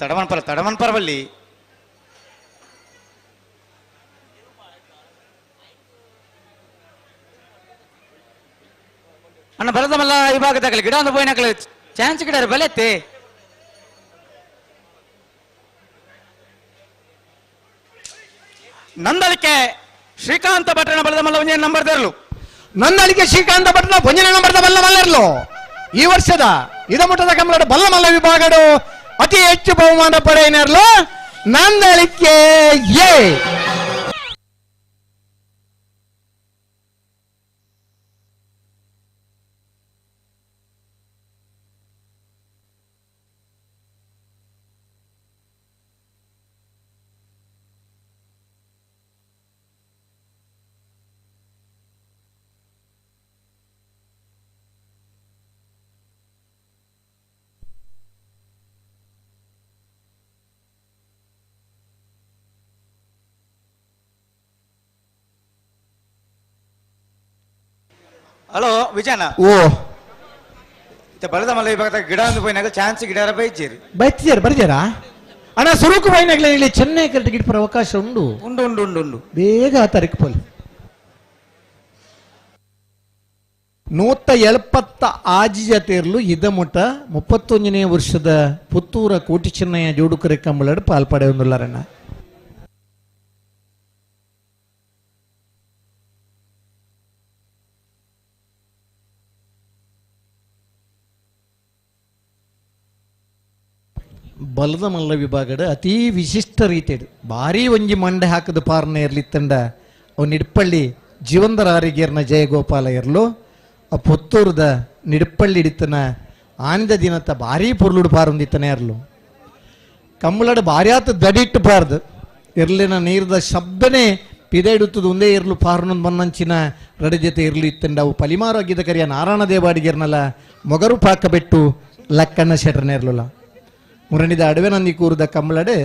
ತಡಮನ್ ಪರವಲ್ಲಿ ಅಣ್ಣ ಬಲದ ಮಲ್ಲ ವಿಭಾಗದಾಗಲಿ ಗಿಡ ಒಂದು ಬೋಯಿನಾಗಲಿ ಚಾನ್ಸ್ ಗಿಡ ಬಲೆತ್ತೆ ನಂದಳಿಕೆ ಶ್ರೀಕಾಂತ ಭಟ್ರನ ಬಲದ ಮಲ್ಲ ಒಂಜನೇ ನಂಬರ್ ದರ್ಲು ನಂದಳಿಕೆ ಶ್ರೀಕಾಂತ ಭಟ್ರನ ಒಂಜನೇ ನಂಬರ್ದ ಬಲ್ಲ ಮಲ್ಲರ್ಲು ಈ ವರ್ಷದ ಇದಮುಟ್ಟದ ಕಮಲದ ಬಲ್ಲ ಮಲ್ಲ ವಿಭಾಗಡು ಅತಿ ಹೆಚ್ಚು ಬಹುಮಾನ ಪಡೆಯನರ್ಲು ನಂದಳಿಕೆ ಎ ಹಲೋ ವಿಜಯನ ಓ ಬಲದ ಮಲ್ಲ ವಿಭಾಗದ ಗಿಡ ಒಂದು ಪೋಯಿನಾಗ ಚಾನ್ಸ್ ಗಿಡ ಬೈಚೇರಿ ಬರ್ತೀರಾ ಅಣ್ಣ ಸುರುಕು ಬೈನಾಗ್ಲೇ ಇಲ್ಲಿ ಚೆನ್ನೈ ಟಿಕೆಟ್ ಪರ ಅವಕಾಶ ಉಂಡು ಉಂಡು ಉಂಡು ಉಂಡು ಉಂಡು ಬೇಗ ಆ ತಾರೀಕು ಪೋಲಿ 170 ಆಜಿಜ ತೇರ್ಲು ಇದ ಮುಟ 31ನೇ ವರ್ಷದ ಪುತ್ತೂರ ಕೋಟಿ ಚೆನ್ನಯ್ಯ ಜೋಡುಕರೆ ಕಂಬಳಡ್ ಪಾಲ್ಪಡೆ ಒಂದುಲ್ಲಾರಣ್ಣ ಬಲದ ಮಲ್ಲ ವಿಭಾಗದ ಅತೀ ವಿಶಿಷ್ಟ ರೀತಿಯಡು ಭಾರಿ ಒಂಜಿ ಮಂಡೆ ಹಾಕದ ಪಾರ್ನ ಇರ್ಲಿತ್ತಂಡ ಅವು ನಿಡ್ಪಳ್ಳಿ ಜೀವಂದರ ಆರಿಗೇರ್ನ ಜಯಗೋಪಾಲ ಇರ್ಲು ಆ ಪುತ್ತೂರದ ನಿಡ್ಪಳ್ಳಿ ಹಿಡಿತನ ಆಂದ ದಿನತ್ತ ಭಾರಿ ಪುರ್ಲುಡು ಪಾರೊಂದಿತ್ತನೇ ಇರ್ಲು ಕಂಬಳಡ ಭಾರಿ ಆತ ದಡಿಟ್ಟು ಪಾರ್ದು ಇರ್ಲಿನ ನೀರ್ದ ಶಬ್ದನೇ ಪಿದ ಇಡುತ್ತದೆ ಒಂದೇ ಇರ್ಲು ಪಾರ್ನೊಂದು ಬನ್ನಂಚಿನ ರಡ ಜೊತೆ ಇರ್ಲು ಇತ್ತಂಡ ಅವು ಪಲಿಮಾರು ಆಗಿದ್ದ ಕರಿಯ ನಾರಾಯಣ ದೇವಾಡಿಗೆರ್ನಲ್ಲ ಮೊಗರು ಪಾಕ ಬಿಟ್ಟು ಲಕ್ಕಣ್ಣ ಶೆಟ್ರನೇ ಇರ್ಲಲ್ಲ ಮುರಣಿದ ಅಡವೆ ನಂದಿ ಕೂರದ ಕಂಬಳಡೆ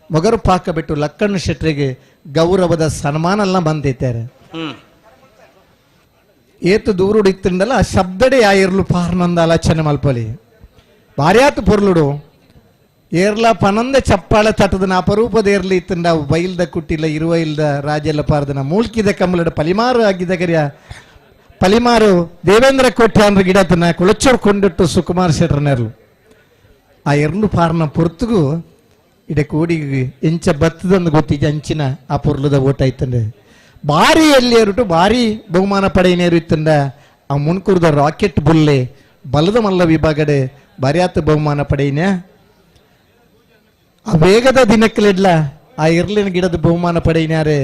ಮೊಗರು ಪಾಕ ಬಿಟ್ಟು ಲಕ್ಕಣ್ಣ ಶೆಟ್ರಿಗೆ ಗೌರವದ ಸನ್ಮಾನ ಎಲ್ಲ ಬಂದಿದ್ದಾರೆ ಏತು ದೂರುಡು ಇತ್ತಂಡಲ್ಲ ಆ ಶಬ್ದಡೆ ಆ ಇರ್ಲು ಪಾರ್ನಂದ ಆಲೋಚನೆ ಮಲ್ಪಲಿ ಭಾರ್ಯಾತು ಪೊರ್ಲುಡು ಏರ್ಲ ಪನಂದ ಚಪ್ಪಾಳ ತಟದ ಅಪರೂಪದ ಏರ್ಲಿ ಇತ್ತಂಡ ಅವು ಬೈಲ್ದ ಕುಟ್ಟಿಲ್ಲ ಇರುವ ಇಲ್ದ ರಾಜೆಲ್ಲ ಪಾರ್ದನ ಮೂಳ್ಕಿದ ಕಂಬಳಡ ಪಲಿಮಾರು ಆಗಿದ್ದ ಕರಿಯ ಪಲಿಮಾರು ದೇವೇಂದ್ರ ಕೋಟೆ ಅಂದ್ರೆ ಗಿಡತನ ಕುಳಚೂರು ಕೊಂಡಿಟ್ಟು ಸುಕುಮಾರ್ ಶೆಟ್ರನೆರ್ಲು ಆ ಎರ್ಲು ಪಾರ್ನ ಪೊರ್ತುಗು ಇಡ ಕೋಡಿಗೆ ಎಂಚ ಬತ್ತದೊಂದು ಗೊತ್ತಿದ್ದ ಅಂಚಿನ ಆ ಪೊರ್ಲದ ಓಟ ಇತ್ತಂಡೆ ಭಾರಿ ಎಲ್ಲಿ ಏರುಟು ಭಾರಿ ಬಹುಮಾನ ಪಡೆಯನೇರು ಇತ್ತಂಡ ಆ ಮುನ್ಕೂರ್ದ ರಾಕೆಟ್ ಬುಲ್ಲೆ ಬಲದ ಮಲ್ಲ ವಿಭಾಗಡೆ ಭಾರಿಯಾತ ಬಹುಮಾನ ಪಡೆಯನ ಆ ವೇಗದ ದಿನಕ್ಕಲೆಡ್ಲ ಆ ಇರ್ಲಿನ ಗಿಡದ ಬಹುಮಾನ ಪಡೆಯನಾರೆ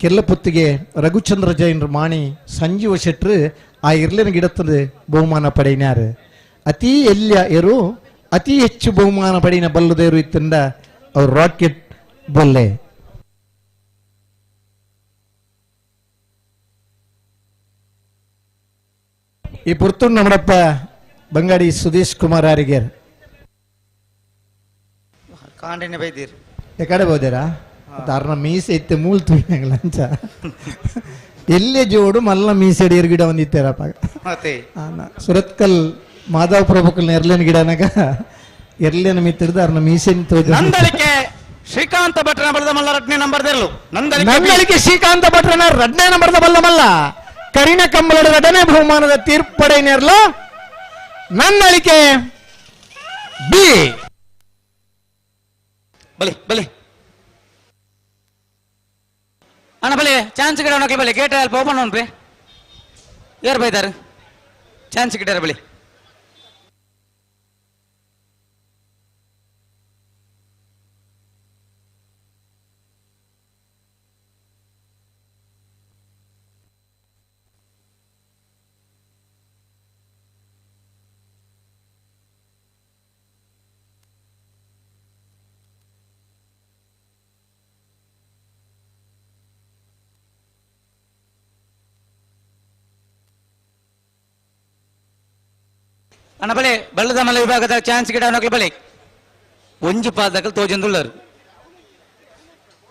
ಕೆಲ್ಲ ಪುತ್ತಿಗೆ ರಘುಚಂದ್ರ ಜೈನ್ರ ಮಾಣಿ ಸಂಜೀವ ಶೆಟ್ರು ಆ ಇರ್ಲಿನ ಗಿಡದ ಬಹುಮಾನ ಪಡೆಯನಾರೆ ಅತಿ ಎಲ್ಯ ಎರು ಅತಿ ಹೆಚ್ಚು ಬಹುಮಾನ ಪಡೆಯಿನ ಬಲ್ಲದೇರು ಇತ್ತಂಡ ಅವ್ರು ರಾಕೆಟ್ ಬೊಲ್ಲೆ ಈ ಪುರ್ತೂರು ನಮ್ಮಡಪ್ಪ ಬಂಗಾಡಿ ಸುದೇಶ್ ಕುಮಾರ್ ಆರಿಗೇರ್ ಕಾಂಡಿನ ಬೈದೀರ್ ಎಕಡೆ ಬೋದೇರಾ ತಾರನ ಮೀಸೆ ಇತ್ತೆ ಮೂಲ್ ತುಯ್ನಾಗ ಲಂಚ ಎಲ್ಲೇ ಜೋಡು ಮಲ್ಲ ಮೀಸೆ ಏರ್ ಗಿಡ ಒಂದಿತ್ತೇರಪ್ಪ ಮತ್ತೆ ಸುರತ್ಕಲ್ ಮಾಧವ ಪ್ರಭುಕಲ್ ಎರ್ಲೇನ್ ಗಿಡನಾಗ ಎರ್ಲೇನ ಮಿತ್ತಿಡ್ದು ಅವ್ರನ್ನ ಮೀಸೆನ್ ತೋಜ ನಂದಳಿಕೆ ಶ್ರೀಕಾಂತ ಭಟ್ರನ ಬಲದ ಮಲ್ಲ ರಡ್ನೇ ನಂಬರ್ ದೇರ್ಲು ನಂದಳಿಕೆ ಶ್ರೀಕಾಂತ ಭಟ್ರನ ರಡ್ನೇ ನಂಬರ್ದ ಬಲ್ಲ ಮಲ್ಲ ಕರಿನ ಕಂಬಳದ ರಡನೆ ಬಹುಮಾನದ ತೀರ್ಪಡೆನೇರ್ಲು ನಂದಳಿಕೆ ಬಿ ಬಲಿ ಬಲಿ ಅಣ್ಣ ಬಲಿ ಚಾನ್ಸ್ ಗಿಡ ನೋಡ್ಲಿ ಬಲಿ ಗೇಟ್ ಅಲ್ಲಿ ಓಪನ್ ನೋಡ್ರಿ ಯಾರು ಬೈದಾರ ಚಾನ್ಸ್ ಗಿಡ ಬಲಿ ಅಣ್ಣ ಬಲೆ ಬಲ್ಲದ ಮಲ್ಲ ವಿಭಾಗದ ಚಾನ್ಸ್ ಗಿಡ ನೋಡ್ಲಿ ಬಲಿ ಒಂಜಿ ಪಾಲ್ದಾಕಲ್ ತೋಜಂದುಳ್ಳರು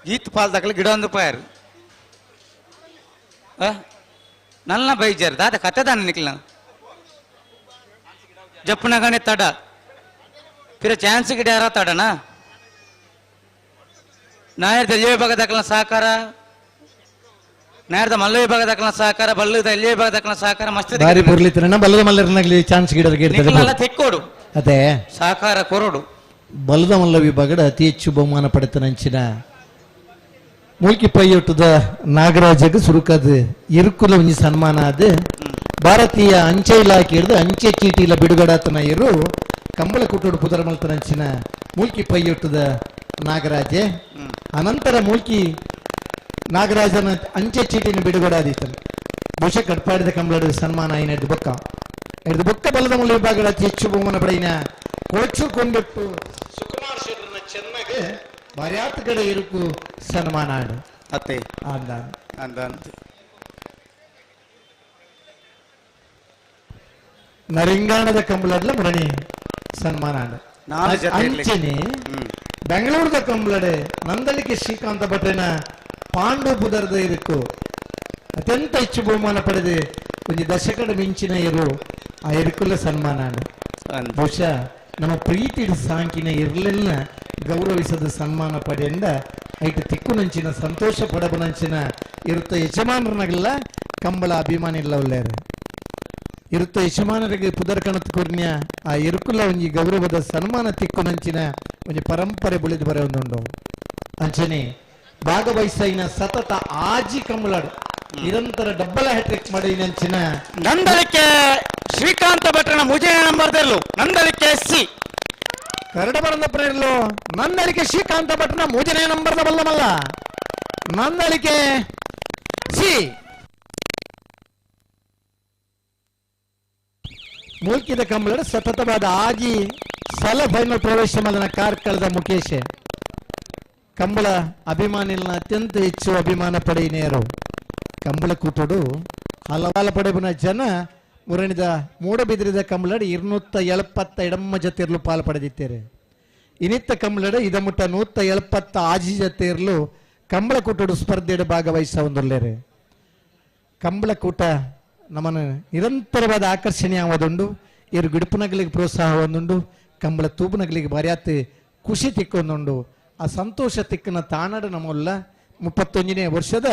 ಈತ್ ಪಾಲ್ದಾಕಲ್ ಗಿಡ ಒಂದು ಪಾಯರು ನಲ್ಲ ಬೈಜಾರು ದಾದ ಕಥೆದಾನ ನಿಕ್ಲ ಜಪ್ಪನ ಗಣೆ ತಡ ಫಿರ ಚಾನ್ಸ್ ಗಿಡ ಯಾರ ತಡನ ನಾಯರ್ ಎಲ್ಲಿ ವಿಭಾಗದಾಕಲ ಸಹಕಾರ ನಾಯರ್ದ ಮಲ್ಲ ವಿಭಾಗದಾಕಲ ಸಹಕಾರ ಬಲ್ಲದ ಎಲ್ಲಿ ವಿಭಾಗದಾಕಲ ಸಹಕಾರ ಮಸ್ತ್ ಬಾರಿ ಪುರ್ಲಿತ್ರನ ಬಲ್ಲದ ಮಲ್ಲರ್ನಾಗ್ಲಿ ಚಾನ್ಸ್ ಗಿಡ ತೆಕ್ಕೋಡು ಅದೇ ಸಹಕಾರ ಕೊರೋಡು ಬಲದ ಮಲ್ಲ ವಿಭಾಗದ ಅತಿ ಹೆಚ್ಚು ಬಹುಮಾನ ಪಡೆತನಂಚಿನ ಮೂಲ್ಕಿ ಪೈಯೊಟ್ಟದ ನಾಗರಾಜಗೆ ಸುರುಕದ ಇರುಕುಲ ಒಂಜಿ ಸನ್ಮಾನ ಅದು ಭಾರತೀಯ ಅಂಚೆ ಇಲಾಖೆ ಹಿಡಿದು ಅಂಚೆ ಚೀಟಿಲ ಬಿಡುಗಡಾತನ ಇರು ಕಂಬಳ ಕುಟ್ಟೋಡು ಪುದರ ಮಲ್ತನಂಚಿನ ಮೂಲ್ಕಿ ಪೈಯೊಟ್ಟದ ನಾಗರಾಜೆ ಅನಂತರ ಮೂಲ್ಕಿ ನಾಗರಾಜನ ಅಂಚೆ ಚೀಟಿನ ಬಿಡುಗಡಾದೀತನು ಬಹುಶಃ ಕಟ್ಪಾಡಿದ ಕಂಬಳದ ಸನ್ಮಾನ ಹಿಡಿದು ಬೊಕ್ಕ ಬಲದ ಮಲ್ಲ ವಿಭಾಗದ ಅತಿ ಹೆಚ್ಚು ಬಹುಮಾನ ಪಡೆಯಿನ ಕೊಳಚುಕೊಂಡ್ಬಿಟ್ಟು ಸುಕುಮಾರ್ ಶೆಟ್ರನ ಚೆನ್ನಾಗಿ ಭಾರ್ಯಾತ ಕಡೆ ಇರುಕು ಸನ್ಮಾನ ಆಡು ಅತ್ತೆ ಅಂದ ನರಿಂಗಾಣದ ಕಂಬಳಡ್ಲ ಮುರಣಿ ಸನ್ಮಾನ ಆಡು ಅಂಚನೆ ಬೆಂಗಳೂರದ ಕಂಬಳಡೆ ನಂದಳಿಕೆ ಶ್ರೀಕಾಂತ ಭಟ್ರನ ಪಾಂಡು ಪುದರದ ಇರುಕು ಅತ್ಯಂತ ಹೆಚ್ಚು ಬಹುಮಾನ ಪಡೆದು ಒಂದು ದಶಕದ ಮಿಂಚಿನ ಇರು ಆ ಇರುಕುಲ ಸನ್ಮಾನ ಬಹುಶಃ ನಮ್ಮ ಪ್ರೀತಿ ಸಾಂಕಿನ ಇರ್ಲೆಲ್ಲ ಗೌರವಿಸದ ಸನ್ಮಾನ ಪಡೆಯಿಂದ ಐಟು ತಿಕ್ಕುನಂಚಿನ ಸಂತೋಷ ಪಡಬನಂಚಿನ ಇರುತ್ತ ಯಜಮಾನರನ್ನೆಲ್ಲ ಕಂಬಳ ಅಭಿಮಾನಿ ಇಲ್ಲ ಒಳ್ಳೆಯರು ಇರುತ್ತ ಯಜಮಾನರಿಗೆ ಪುದರ್ ಕಣತ್ ಕೊರ್ನ್ಯ ಆ ಇರುಕುಲ ಒಂಜಿ ಗೌರವದ ಸನ್ಮಾನ ತಿಕ್ಕುನಂಚಿನ ಒಂಜಿ ಪರಂಪರೆ ಬುಳಿದು ಬರ ಒಂದುಂಡು ಅಂಚನೆ ಭಾಗವಹಿಸಿನ ಸತತ ಆಜಿ ಕಂಬಳಾಡು ನಿರಂತರ ಡಬ್ಬಲ ಹ್ಯಾಟ್ರಿಕ್ ಮಾಡಿನಂಚಿನ ನಂದಲಿಕೆ ಶ್ರೀಕಾಂತ ಭಟ್ರನ ಮುಜೆ ನಂಬರ್ದಲ್ಲೂ ನಂದಲಿಕೆ ಸಿ ಕರಡ ಬರಂದ ಪ್ರೇರಲು ನಂದಲಿಕೆ ಶ್ರೀಕಾಂತ ಭಟ್ರನ ಮೂಜನೇ ನಂಬರ್ದ ಬಲ್ಲಮಲ್ಲ ನಂದಲಿಕೆ ಸಿ ಮೂಲ್ಕಿದ ಕಂಬಳ ಸತತವಾದ ಆಜಿ ಸಲ ಫೈನಲ್ ಪ್ರವೇಶ ಮಾಡಿದ ಕಾರ್ಕಳದ ಮುಖೇಶ್ ಕಂಬಳ ಅಭಿಮಾನಿಗಳನ್ನ ಅತ್ಯಂತ ಹೆಚ್ಚು ಅಭಿಮಾನ ಪಡೆಯಿನೇರು ಕಂಬಳ ಕೂಟೋಡು ಹಲವಾಲ ಪಡೆಬನ ಜನ ಮುರಣಿದ ಮೂಡಬಿದಿರಿದ ಕಂಬಳಡ 270 ಎಡಮ್ಮ ಜೊತೆರ್ಲು ಪಾಲು ಪಡೆದಿತ್ತೇರೆ ಇನಿತ್ತ ಕಂಬಳಡ ಇದ ಮುಟ್ಟ 170 ಆಜಿ ಜೊತೆರ್ಲು ಕಂಬಳ ಕೂಟೋಡು ಸ್ಪರ್ಧೆಯ ಭಾಗವಹಿಸ ಒಂದೊಲ್ಲೇರೆ ಕಂಬಳ ಕೂಟ ನಮ್ಮನ್ನು ನಿರಂತರವಾದ ಆಕರ್ಷಣೆ ಆಗೋದುಂಡು ಇವರು ಗಿಡುಪುನಗಳಿಗೆ ಪ್ರೋತ್ಸಾಹ ಒಂದುಂಡು ಕಂಬಳ ತೂಪುನಗಳಿಗೆ ಬರೆಯತ್ತೆ ಖುಷಿ ತಿಕ್ಕೊಂದುಂಡು ಆ ಸಂತೋಷ ತಿಕ್ಕನ ತಾನಾಡ ನಮ್ಮಲ್ಲ 31ನೇ ವರ್ಷದ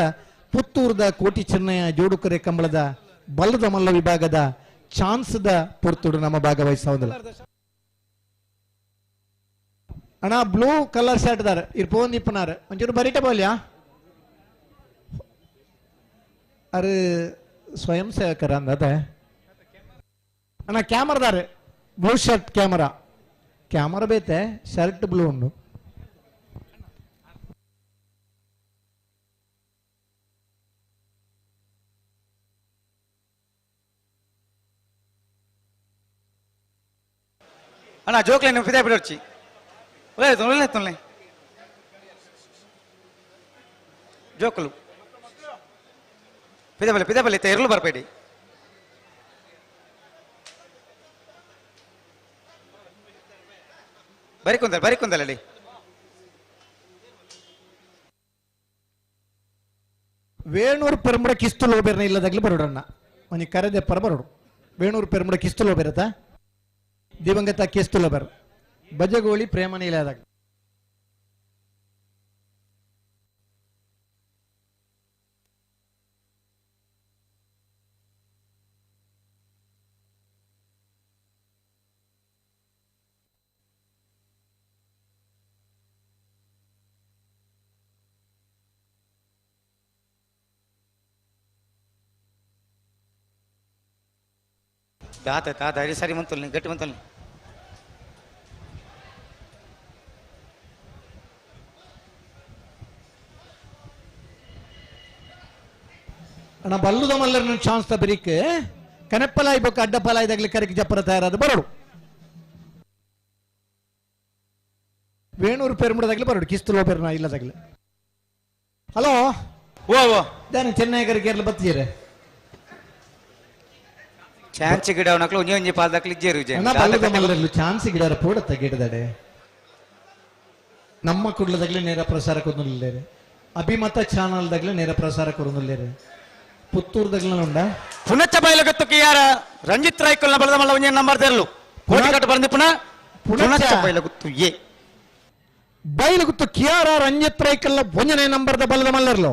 ಪುತ್ತೂರದ ಕೋಟಿ ಚೆನ್ನಯ್ಯ ಜೋಡುಕರೆ ಕಂಬಳದ ಬಲ್ಲದ ಮಲ್ಲ ವಿಭಾಗದ ಚಾನ್ಸ್ದ ಪುರ್ತುಡು ನಮ್ಮ ಭಾಗವಹಿಸೋದಿಲ್ಲ ಅಣ್ಣ ಬ್ಲೂ ಕಲರ್ ಶರ್ಟ್ ದಾರ ಇರ್ಪೋನ್ ಇಪ್ಪನಾರ ಒಂಚೂರು ಬರೀಟ ಬೋಲ್ಯಾ ಅರೆ ಸ್ವಯಂ ಸೇವಕರ ಅಂದದ ಅಣ್ಣ ಕ್ಯಾಮರಾದಾರ ಬ್ಲೂ ಶರ್ಟ್ ಕ್ಯಾಮರಾ ಬೇತೆ ಶರ್ಟ್ ಬ್ಲೂ ಉಂಡು ಅಣ್ಣ ಜೋಕ್ಲೆ ನೀವು ಫಿದೆ ಬಿಡೋರ್ಚಿ ಒಳ್ಳೆ ತೊಳ್ಳೆ ಜೋಕಲು ಪಿದೆ ಬಲೆ ತೆರಲು ಬರಬೇಡಿ ಬರಿಕೊಂದಲ್ಲಡಿ ವೇಣೂರು ಪೆರ್ಮುಡ ಕಿಸ್ತುಲು ಬೇರೆ ಇಲ್ಲದಾಗ್ಲಿ ಬರೋಡಣ್ಣ ಒಂಜಿ ಕರೆದೆ ಪರ ಬರೋಡು ವೇಣೂರು ಪೆರ್ಮುಡ ಕಿಸ್ತುಲು ಬೇರತ ದಿವಂಗತ ಕಿಸ್ತುಲು ಬೇರ ಬಜಗೋಳಿ ಪ್ರೇಮನ ಇಲ್ಲದಾಗ दात अरे सारी मंतुल्नी गट्टी मंतुल्नी ಅಣ್ಣ ಬಲ್ಲುದ ಮಲ್ಲರ ಚಾನ್ಸ್ ತ ಬರೀಕ್ ಕನೆಪ್ಪಲಾಯಿ ಬೊಕ್ಕ ಅಡ್ಡಪಲಾಯಿದಾಗ್ಲಿ ಕರೆಕ್ ಜಪ್ಪರ ತಯಾರಾದ ಬರೋಡು ವೇಣೂರು ಪೆರ್ಮುಡದಾಗ್ಲಿ ಬರೋಡು ಕಿಸ್ತುಲೋ ಪೆರ್ನ ಇಲ್ಲದಾಗ್ಲಿ ಹಲೋ ಓ ದಾನಿ ಚೆನ್ನೈಗರಿಗೆ ಎಲ್ಲ ಬತ್ತಿದ್ದೀರ ಚಾನ್ಸ್ ಗಿಡ ಅವನಕ್ಲು ಒಂಜಿ ಪಾಲ್ದಾಕ್ಲಿ ಜೇರು ಬಲ್ಲುದ ಮಲ್ಲರಲ್ಲೂ ಚಾನ್ಸ್ ಗಿಡರ ಪೋಡತ್ತ ಗಿಡದಡೆ ನಮ್ಮ ಕುಡ್ಲದಾಗ್ಲಿ ನೇರ ಪ್ರಸಾರ ಕೊರೊಂದುಲ್ಲೇರೆ ಅಭಿಮತ ಚಾನಲ್ದಾಗ್ಲಿ ನೇರ ಪ್ರಸಾರ ಕೊರೊಂದುಲ್ಲೇರೆ ಪುತ್ತೂರ್ದಾಗ್ಲ ಉಂಡ ಪುನಚ್ಚ ಬಯಲಗತ್ತು ಕಿಯಾರ ರಂಜಿತ್ ರಾಯ್ಕಲ್ನ ಬಲದ ಮಲ್ಲ ಒಂಜಿ ನಂಬರ್ ತೆರಲು ಕೋಟಿ ಕಟ್ಟು ಬಂದಿ ಪುನಚ್ಚ ಬಯಲಗುತ್ತು ಎ ಬಯಲಗುತ್ತು ಕಿಯಾರ ರಂಜಿತ್ ರಾಯ್ಕಲ್ನ ಒಂಜನೇ ನಂಬರ್ದ ಬಲದ ಮಲ್ಲರ್ಲು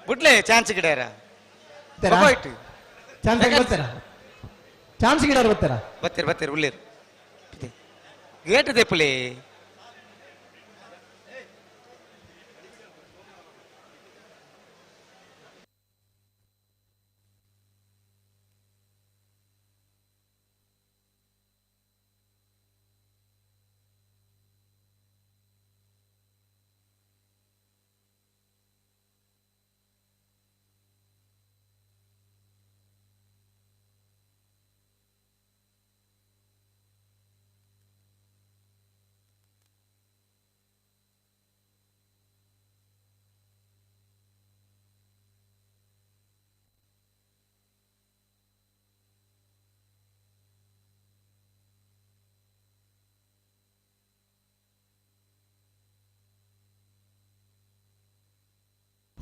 ಬಿಡ್ಲೆ ಚಾನ್ಸ್ ಗಿಡ ಚಾನ್ಸ್ ಗಿಡ ಬರ್ತಾರ ಬತ್ತೀರಿ ಉಳ್ಳೇರು ಗೇಟ್ ದೆಪ್ಪಲೆ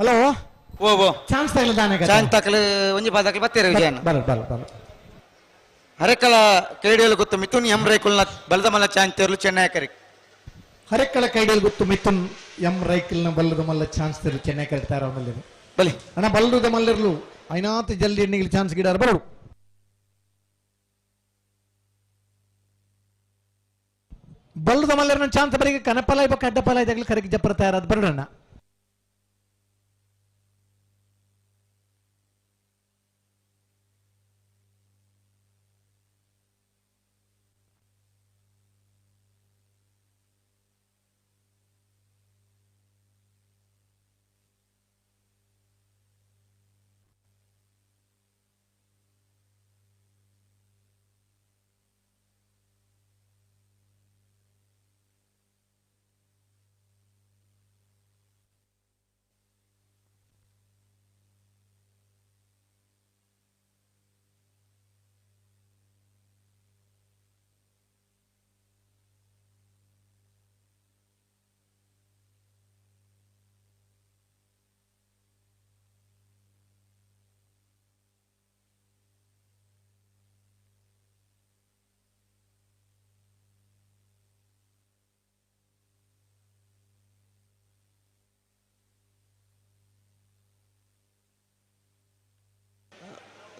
ಹಲೋ ಓ ಚಾನ್ಸ್ ತಗಲದಾನೆ ಚಾನ್ಸ್ ತಕಲು ಒಂಜಿ ಪಾದಕಲು ಬತ್ತೇರು ವಿಜಯನ ಬರ ಹರೆಕಳ ಕೈಡಿಯಲ್ಲಿ ಗೊತ್ತು ಮಿಥುನ್ ಎಂ ರೈಕುಲ್ನ ಬಲದ ಮಲ್ಲ ಚಾನ್ಸ್ ತೇರ್ಲು ಚೆನ್ನೈ ಕರಿ ಹರೆಕಳ ಕೈಡಿಯಲ್ಲಿ ಗೊತ್ತು ಮಿಥುನ್ ಎಂ ರೈಕಲ್ನ ಬಲ್ಲದ ಮಲ್ಲ ಚಾನ್ಸ್ ತೇರ್ಲು ಚೆನ್ನೈ ಕರಿತಾರ ಮಲ್ಲಿರು ಬಲಿ ಅಣ್ಣ ಬಲ್ಲದ ಮಲ್ಲಿರ್ಲು ಐನಾತ್ ಜಲ್ದಿ ಎಣ್ಣಿಗೆ ಚಾನ್ಸ್ ಗಿಡಾರ ಬರಡು ಬಲ್ಲದ ಮಲ್ಲರ್ನ ಚಾನ್ಸ್ ಬರಿಗೆ ಕನಪಲ ಇವಾಗ ಅಡ್ಡಪಲ ಇದಾಗಲಿ ಕರೆಗೆ ಜಪ್ಪರ ತಯಾರಾದ ಬರಡಣ್ಣ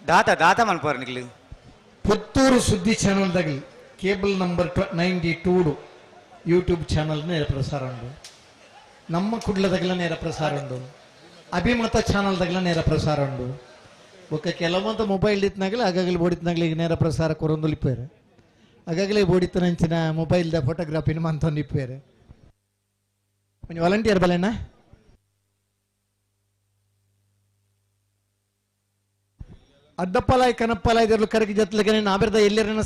ದಾತ ಮಲ್ಪಾರ ನಿಗ್ಲಿ ಪುತ್ತೂರು ಸುದ್ದಿ ಚಾನಲ್ದಾಗಲಿ ಕೇಬಲ್ ನಂಬರ್ 92 ಯೂಟ್ಯೂಬ್ ಚಾನಲ್ ನೇರ ಪ್ರಸಾರ ಉಂಟು ನಮ್ಮ ಕುಡ್ಲದಾಗಲ ನೇರ ಪ್ರಸಾರ ಉಂಟು ಅಭಿಮತ ಚಾನಲ್ದಾಗಲ ನೇರ ಪ್ರಸಾರ ಉಂಟು ಒಕ್ಕ ಕೆಲವಂತ ಮೊಬೈಲ್ ಇತ್ತಿನಾಗಲೇ ಆಗಾಗಲೇ ಬೋಡಿತ್ನಾಗಲೇ ಈಗ ನೇರ ಪ್ರಸಾರ ಕೊರೊಂದುಲಿಪ್ಪೇರು ಆಗಾಗಲೇ ಬೋಡಿತ್ತನಂಚಿನ ಮೊಬೈಲ್ದ ಫೋಟೋಗ್ರಾಫಿನ ಮಂತೊಂದಿಪ್ಪೇರು ಒಂದು ವಾಲಂಟಿಯರ್ ಬಲೇನ ಅಡ್ಡಪ್ಪಲಾಯ್ ಕನಪ್ಪಲಾಯ್ ಇದರಲು ಕರಗಿ ಜತ್ಲಗೆ ನಾಬೆರ್ದ ಎಲ್ಲರನ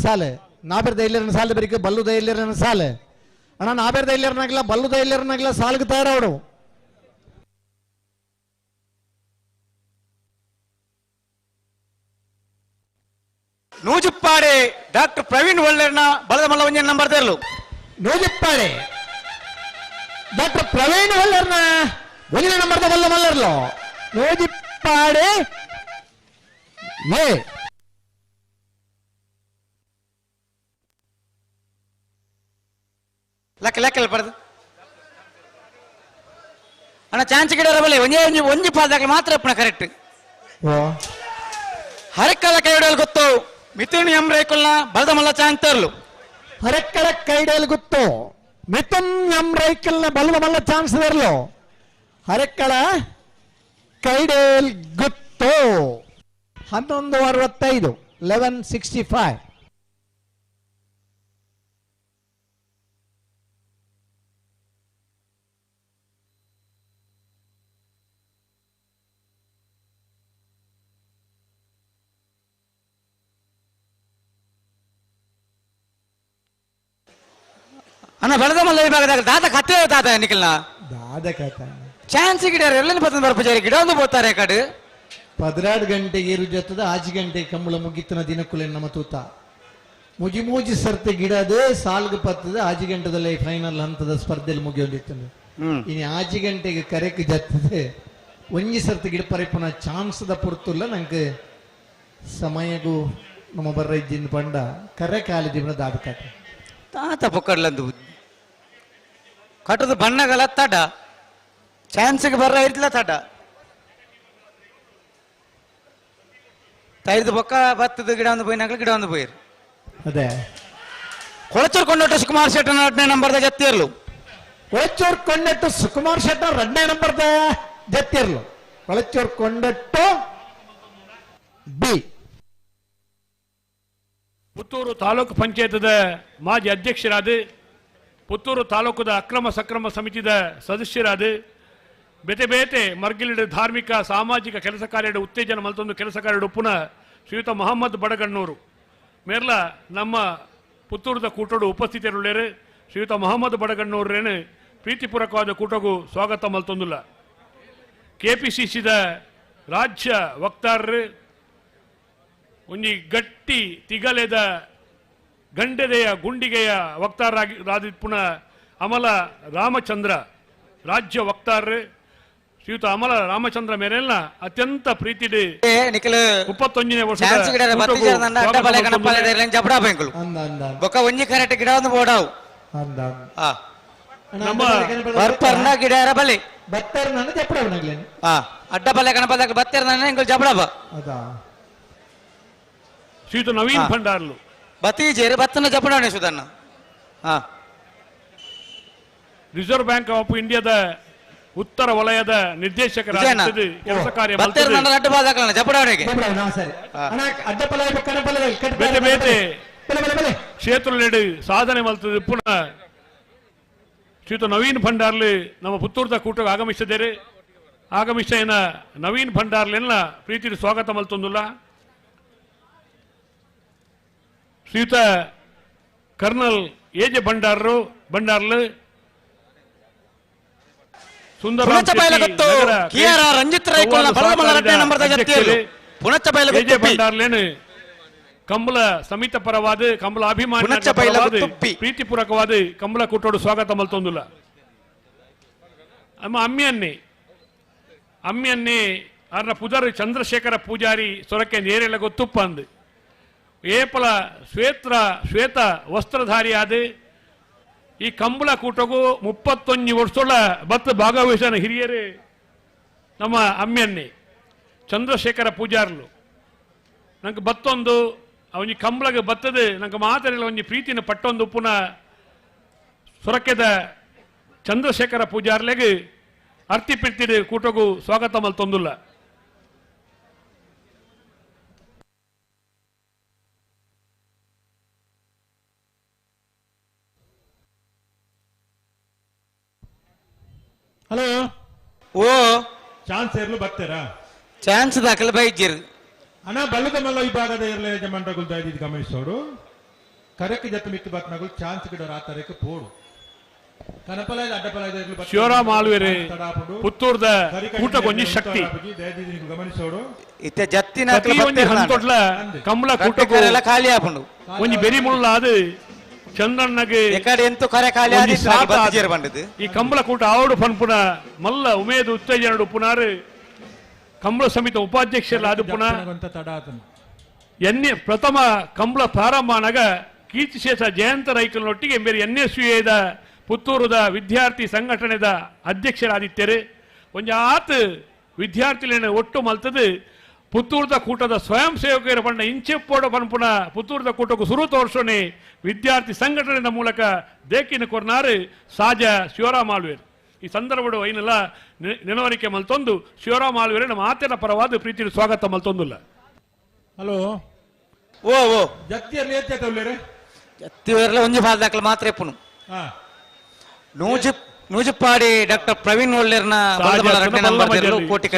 ಸಾಲೆ ಬರೀಕೆ ಬಲ್ಲುದ ಎಲ್ಲರನ ಸಾಲೆ ಅಣ್ಣ ನಾಬೆರ್ದ ಎಲ್ಲರನಾಗ್ಲ ಬಲ್ಲುದ ಎಲ್ಲರನಾಗ್ಲ ಸಾಲ್ಗೆ ತಯಾರವಡು ನೂಜುಪ್ಪಾಡೆ ಡಾಕ್ಟರ್ ಪ್ರವೀಣ್ ಒಳ್ಳೆರ್ನ ಬಲದ ಮಲ್ಲ ಒಂಜೆ ನಂಬರ್ ತೆರಲು ನೂಜುಪ್ಪಾಡೆ ಡಾಕ್ಟರ್ ಪ್ರವೀಣ್ ಒಳ್ಳೆರ್ನ ಒಂಜೆ ನಂಬರ್ ಬಲ್ಲ ಮಲ್ಲರ್ಲು ನೂಜುಪ್ಪಾಡೆ ಲೆಕ್ಕ ಪಡೆದು ಅಣ್ಣ ಚಾನ್ಸ್ ಗಿಡರ ಬಲೆ ಒಂಜಿ ಪಾದಕ್ಕೆ ಮಾತ್ರ ಅಪ್ಪಣ ಕರೆಕ್ಟ್ ಹರೆಕ್ಕಳ ಕೈಡಲ್ ಗೊತ್ತು ಮಿಥುನ್ ಎಂ ರೈಕಲ್ನ ಬಲದ ಮಲ್ಲ ಚಾನ್ಸ್ ತರಲು ಹರೆಕ್ಕಳ ಕೈಡಲ್ ಗೊತ್ತು ಮಿಥುನ್ ಎಂ ರೈಕಲ್ನ ಬಲದ ಮಲ್ಲ ಚಾನ್ಸ್ ತರಲು ಹರೆಕ್ಕಳ ಕೈಡಲ್ ಗೊತ್ತು 11:65 11:65 ಅಣ್ಣ ಬೆಳೆದ ಮಲ್ಲ ವಿಭಾಗದಾಗ ದಾದ ಕತ್ತೆ ದಾದ ನಿಖಿಲ್ನ ದಾದ ಕತೆ ಚಾನ್ಸ್ ಗಿಡ ಎಲ್ಲೆಲ್ಲಿ ಬರ್ತದೆ ಬರ್ಪಚಾರಿ ಗಿಡ ಒಂದು ಬೋತಾರೆ ಕಡೆ 12 ಗಂಟೆಗೆ ಇರುಜತ್ತದ 5 ಗಂಟೆಗೆ ಕಂಬಳ ಮುಗಿತನ ದಿನಕ್ಕುಲೆ ನಮ್ಮ ತೂತ ಮುಜಿ ಸರ್ತಿ ಗಿಡದೇ ಸಾಲ್ಗೆ ಪತ್ತದ 5 ಗಂಟೆದಲ್ಲಿ ಫೈನಲ್ ಹಂತದ ಸ್ಪರ್ಧೆಯಲ್ಲಿ ಮುಗಿಯೊಂದಿತ್ತು ಇನ್ನು 5 ಗಂಟೆಗೆ ಕರೆಕ್ ಜತ್ತದೆ ಒಂಜಿ ಸರ್ತಿ ಗಿಡ ಪರಿಪುನ ಚಾನ್ಸ್ ದ ಪುರ್ತುಲ್ಲ ನಂಗೆ ಸಮಯಗೂ ನಮ್ಮ ಬರ್ರ ಇಜ್ಜಿನ ಪಂಡ ಕರೆ ಕಾಲಿ ಜೀವನ ದಾದಕಟ ತಾತ ಪೊಕ್ಕಡ್ಲಂದು ಕಟ್ಟದ ಬಣ್ಣಗಲ ತಡ ಚಾನ್ಸ್ಗೆ ಬರ್ರ ಇರ್ತಿಲ್ಲ ತಡ ತೈದು ಬೊಕ್ಕ ಬತ್ತದ ಗಿಡ ಒಂದು ಬೋಯ್ನಾಗ್ಲ ಗಿಡ ಒಂದು ಬೋಯ್ರು ಅದೇ ಕೊಳಚೂರು ಕೊಂಡೋಟ ಸುಕುಮಾರ್ ಶೆಟ್ಟನ 2ನೇ ನಂಬರ್ದ ಜತ್ತಿರ್ಲು ಕೊಳಚೂರು ಕೊಂಡಟ್ಟು ಸುಕುಮಾರ್ ಶೆಟ್ಟನ 2ನೇ ನಂಬರ್ದ ಜತ್ತಿರ್ಲು ಕೊಳಚೂರು ಕೊಂಡಟ್ಟು ಬಿ ಪುತ್ತೂರು ತಾಲೂಕು ಪಂಚಾಯತದ ಮಾಜಿ ಅಧ್ಯಕ್ಷರಾದ ಪುತ್ತೂರು ತಾಲೂಕದ ಅಕ್ರಮ ಸಕ್ರಮ ಸಮಿತಿದ ಸದಸ್ಯರಾದ ಬೇತೆ ಮರ್ಗಿಲಿಡ ಧಾರ್ಮಿಕ ಸಾಮಾಜಿಕ ಕೆಲಸ ಕಾರ್ಯದ ಉತ್ತೇಜನ ಮಲ್ತೊಂದು ಕೆಲಸ ಕಾರ್ಯದ ಪುನಃ ಶ್ರೀಯುತ ಮೊಹಮ್ಮದ್ ಬಡಗಣ್ಣೂರು ಮೇರ್ಲ ನಮ್ಮ ಪುತ್ತೂರದ ಕೂಟೋಡು ಉಪಸ್ಥಿತರುಳ್ಳೇರು ಶ್ರೀಯುತ ಮೊಹಮ್ಮದ್ ಬಡಗಣ್ಣೂರೇನು ಪ್ರೀತಿಪೂರ್ವಕವಾದ ಕೂಟಗೂ ಸ್ವಾಗತ ಮಲ್ತೊಂದುಲ್ಲ ಕೆಪಿಸಿಸಿದ ರಾಜ್ಯ ವಕ್ತಾರರು ಒಂಜಿ ಗಟ್ಟಿ ತಿಗಲೆದ ಗಂಡೆದೆಯ ಗುಂಡಿಗೆಯ ವಕ್ತಾರರಾದಿ ಪುನಃ ಅಮಲ ರಾಮಚಂದ್ರ ರಾಜ್ಯ ವಕ್ತಾರರು ಶ್ರೀಯುತ ಅಮಲ ರಾಮಚಂದ್ರ ಮೇರೆಲ್ಲ ಅತ್ಯಂತ ಪ್ರೀತಿಡು ನಿಖಿಲ್ 31ನೇ ಚಾನ್ಸ್ ಗಿಡ ಬತ್ತಿ ಜರದನ್ನ ಅಡ್ಡ ಬಲೆ ಕಣಪಾಲೆ ದೇರ್ಲೆನ್ ಜಪಡಾ ಬೆಂಕುಲು ಬೊಕ ಒಂಜಿ ಕರೆಕ್ಟ್ ಗಿಡ ಒಂದು ಬೋಡಾವು ಆ ನಮ್ಮ ಬರ್ಪರ್ನ ಗಿಡ ಇರ ಬಲೆ ಬತ್ತರ್ ನನ್ನ ಜಪಡಾ ನಗ್ಲೇನ್ ಆ ಅಡ್ಡ ಬಲೆ ಕಣಪಾಲೆ ಬತ್ತರ ನನ್ನ ಎಂಕುಲು ಜಪಡಾ ಬಾ ಅದಾ ಶ್ರೀಯುತ ನವೀನ್ ಭಂಡಾರ್ಲು ಬತ್ತಿ ಜೇರು ಬತ್ತನ ಜಪಡಾನೆ ಸುದನ್ನ ಆ ರಿಸರ್ವ್ ಬ್ಯಾಂಕ್ ಆಫ್ ಇಂಡಿಯಾದ ಉತ್ತರ ವಲಯದ ನಿರ್ದೇಶಕರ ಕೆಲಸ ಕಾರ್ಯ ಬೇತೆ ಬೇತೆ ಕ್ಷೇತ್ರದೆಡೆ ಸಾಧನೆ ಮಲ್ತದೆ ಪುನಃ ಶ್ರೀಯುತ ನವೀನ್ ಭಂಡಾರ್ಲಿ ನಮ್ಮ ಪುತ್ತೂರ್ದ ಕೂಟಕ್ಕೆ ಆಗಮಿಸಿದ್ದಾರೆ. ಆಗಮಿಸಿನ ನವೀನ್ ಭಂಡಾರ್ಲೆಲ್ಲ ಪ್ರೀತಿ ಸ್ವಾಗತ ಮಲ್ತೊಂದುಲ್ಲ. ಶ್ರೀಯುತ ಕರ್ನಲ್ ಎಜೆ ಭಂಡಾರ್ಲು ಸುಂದರ ಕಂಬಳ ಸಮಿತ ಪರವಾದ ಕಂಬಳ ಅಭಿಮಾನ ಪ್ರೀತಿಪೂರ್ವಕವಾದ ಕಂಬಳ ಕೂಟೋಡು ಸ್ವಾಗತ ಮಲ್ತೊಂದುಲ್ಲ. ಅಮ್ಮ ಅಮ್ಮಿಯನ್ನೇ ಅರ್ನ ಪುದರ್ ಚಂದ್ರಶೇಖರ ಪೂಜಾರಿ ಸೊರಕ್ಕೆ ನೇರೆಲ್ಲ ಗೊತ್ತುಪ್ಪ ಅಂದು ಏಪಲ ಶ್ವೇತ ವಸ್ತ್ರಧಾರಿಯಾದ ಈ ಕಂಬಳ ಕೂಟಗೂ 31 ವರ್ಷಗಳ ಬತ್ತ ಭಾಗವಹಿಸಿದ ಹಿರಿಯರೇ ನಮ್ಮ ಅಮ್ಮೆನ್ನೆ ಚಂದ್ರಶೇಖರ ಪೂಜಾರ್ಲು ನಂಗೆ ಬತ್ತೊಂದು ಅವನಿ ಕಂಬಳಗೆ ಬತ್ತದ ನಂಗೆ ಮಾತಾಡಲ್ಲ ಒಂಜಿ ಪ್ರೀತಿನ ಪಟ್ಟೊಂದು ಪುನಃ ಸೊರಕೆದ ಚಂದ್ರಶೇಖರ ಪೂಜಾರ್ಲೆಗೆ ಅರ್ತಿ ಪಿರ್ತಿಡ್ ಕೂಟಗೂ ಸ್ವಾಗತ ಮಲ್ತೊಂದುಲ್ಲ. ಹಲೋ ಓ ಚಾನ್ಸ್ ಇರ್ಲು ಬರ್ತೀರಾ? ಚಾನ್ಸ್ ದಾಖಲೆ ಬೈಜಿರ್ ಅಣ್ಣ ಬಲ್ಲದ ಮಲ್ಲ ವಿಭಾಗದ ಇರಲಿ ಯಜಮಾನರಗಳು ದಾಯ್ದಿದ್ದು ಗಮನಿಸೋರು ಕರೆಕ್ ಜತ ಮಿತ್ತು ಬತ್ನಗಳು ಚಾನ್ಸ್ ಗಿಡ ರಾತರೇಕ ಪೋಡು ಕನಪಲಾಯ ಅಡ್ಡಪಲಾಯ ಇರಲಿ ಶಿವರಾಮ್ ಆಳ್ವೇರೆ ಪುತ್ತೂರ್ದ ಕೂಟ ಕೊಂಜಿ ಶಕ್ತಿ ದಾಯ್ದಿದ್ದು ಗಮನಿಸೋರು ಇತ್ತೆ ಜತ್ತಿನ ಹಂತೊಡ್ಲ ಕಂಬಳ ಕೂಟಕ್ಕೆ ಎಲ್ಲ ಖಾಲಿ ಆಪುಂಡು ಒಂಜಿ ಬೆರಿ ಮುಳ್ಳ ಅದು ಚಂದ್ರಣ್ಣಗೆ ಎಂತೂ ಕರೆ ಖಾಲಿ ಆದಿ ಈ ಕಂಬಳ ಕೂಟ ಆವಡು ಪನ್ಪುನ ಮಲ್ಲ ಉಮೇದು ಉತ್ತೇಜನಡು ಪುನಾರು ಕಂಬಳ ಸಮಿತಿ ಉಪಾಧ್ಯಕ್ಷರ ಅದು ಪುನಃ ಪ್ರಥಮ ಕಂಬಳ ಪ್ರಾರಂಭನಾಗ ಕೀರ್ತಿಶೇಷ ಜಯಂತ ರೈಕಲ್ನೊಟ್ಟಿಗೆ ಬೇರೆ NSUದ ಪುತ್ತೂರದ ವಿದ್ಯಾರ್ಥಿ ಸಂಘಟನೆದ ಅಧ್ಯಕ್ಷರಾದಿತ್ಯರು ಒಂಜಾತ್ ವಿದ್ಯಾರ್ಥಿಗಳನ್ನ ಒಟ್ಟು ಮಲ್ತದು ಪುತ್ತೂರ್ದ ಕೂಟದ ಸ್ವಯಂ ಸೇವಕರ ಬಣ್ಣ ಇಂಚೆಪ್ಪೋಡ ಪನ್ಪುನ ಪುತ್ತೂರ್ದ ಕೂಟಕ್ಕೂ ಸುರು ತೋರ್ಸೋನೆ ವಿದ್ಯಾರ್ಥಿ ಸಂಘಟನೆಯ ಮೂಲಕ ದೇಕಿನ ಕೊರ್ನಾರು ಸಾಜ ಶಿವರಾಮ್ ಆಳ್ವೇರ್ ಈ ಸಂದರ್ಭಡು ಐನೆಲ್ಲ ನೆನವರಿಕೆ ಮಲ್ತೊಂದು ಶಿವರಾಮ್ ಆಳ್ವೇರ್ ಮಾತಿನ ಪರವಾದ ಪ್ರೀತಿ ಸ್ವಾಗತ ಮಲ್ತೊಂದುಲ್ಲ. ಹಲೋ ಓ ಓ ಜತ್ತಿಯರ್ಲಿ ಏತೇತವ್ಲೇರೆ ಜತ್ತಿಯರ್ಲ ಒಂಜಿ ಬಾಲ್ ದಾಖಲೆ ಮಾತ್ರ ಎಪ್ಪುನು ನೂಜಿಪ್ಪಾಡಿ ಡಾಕ್ಟರ್ ಪ್ರವೀಣ್ ಒಳ್ಳೆರ್ನ ಕೋಟಿ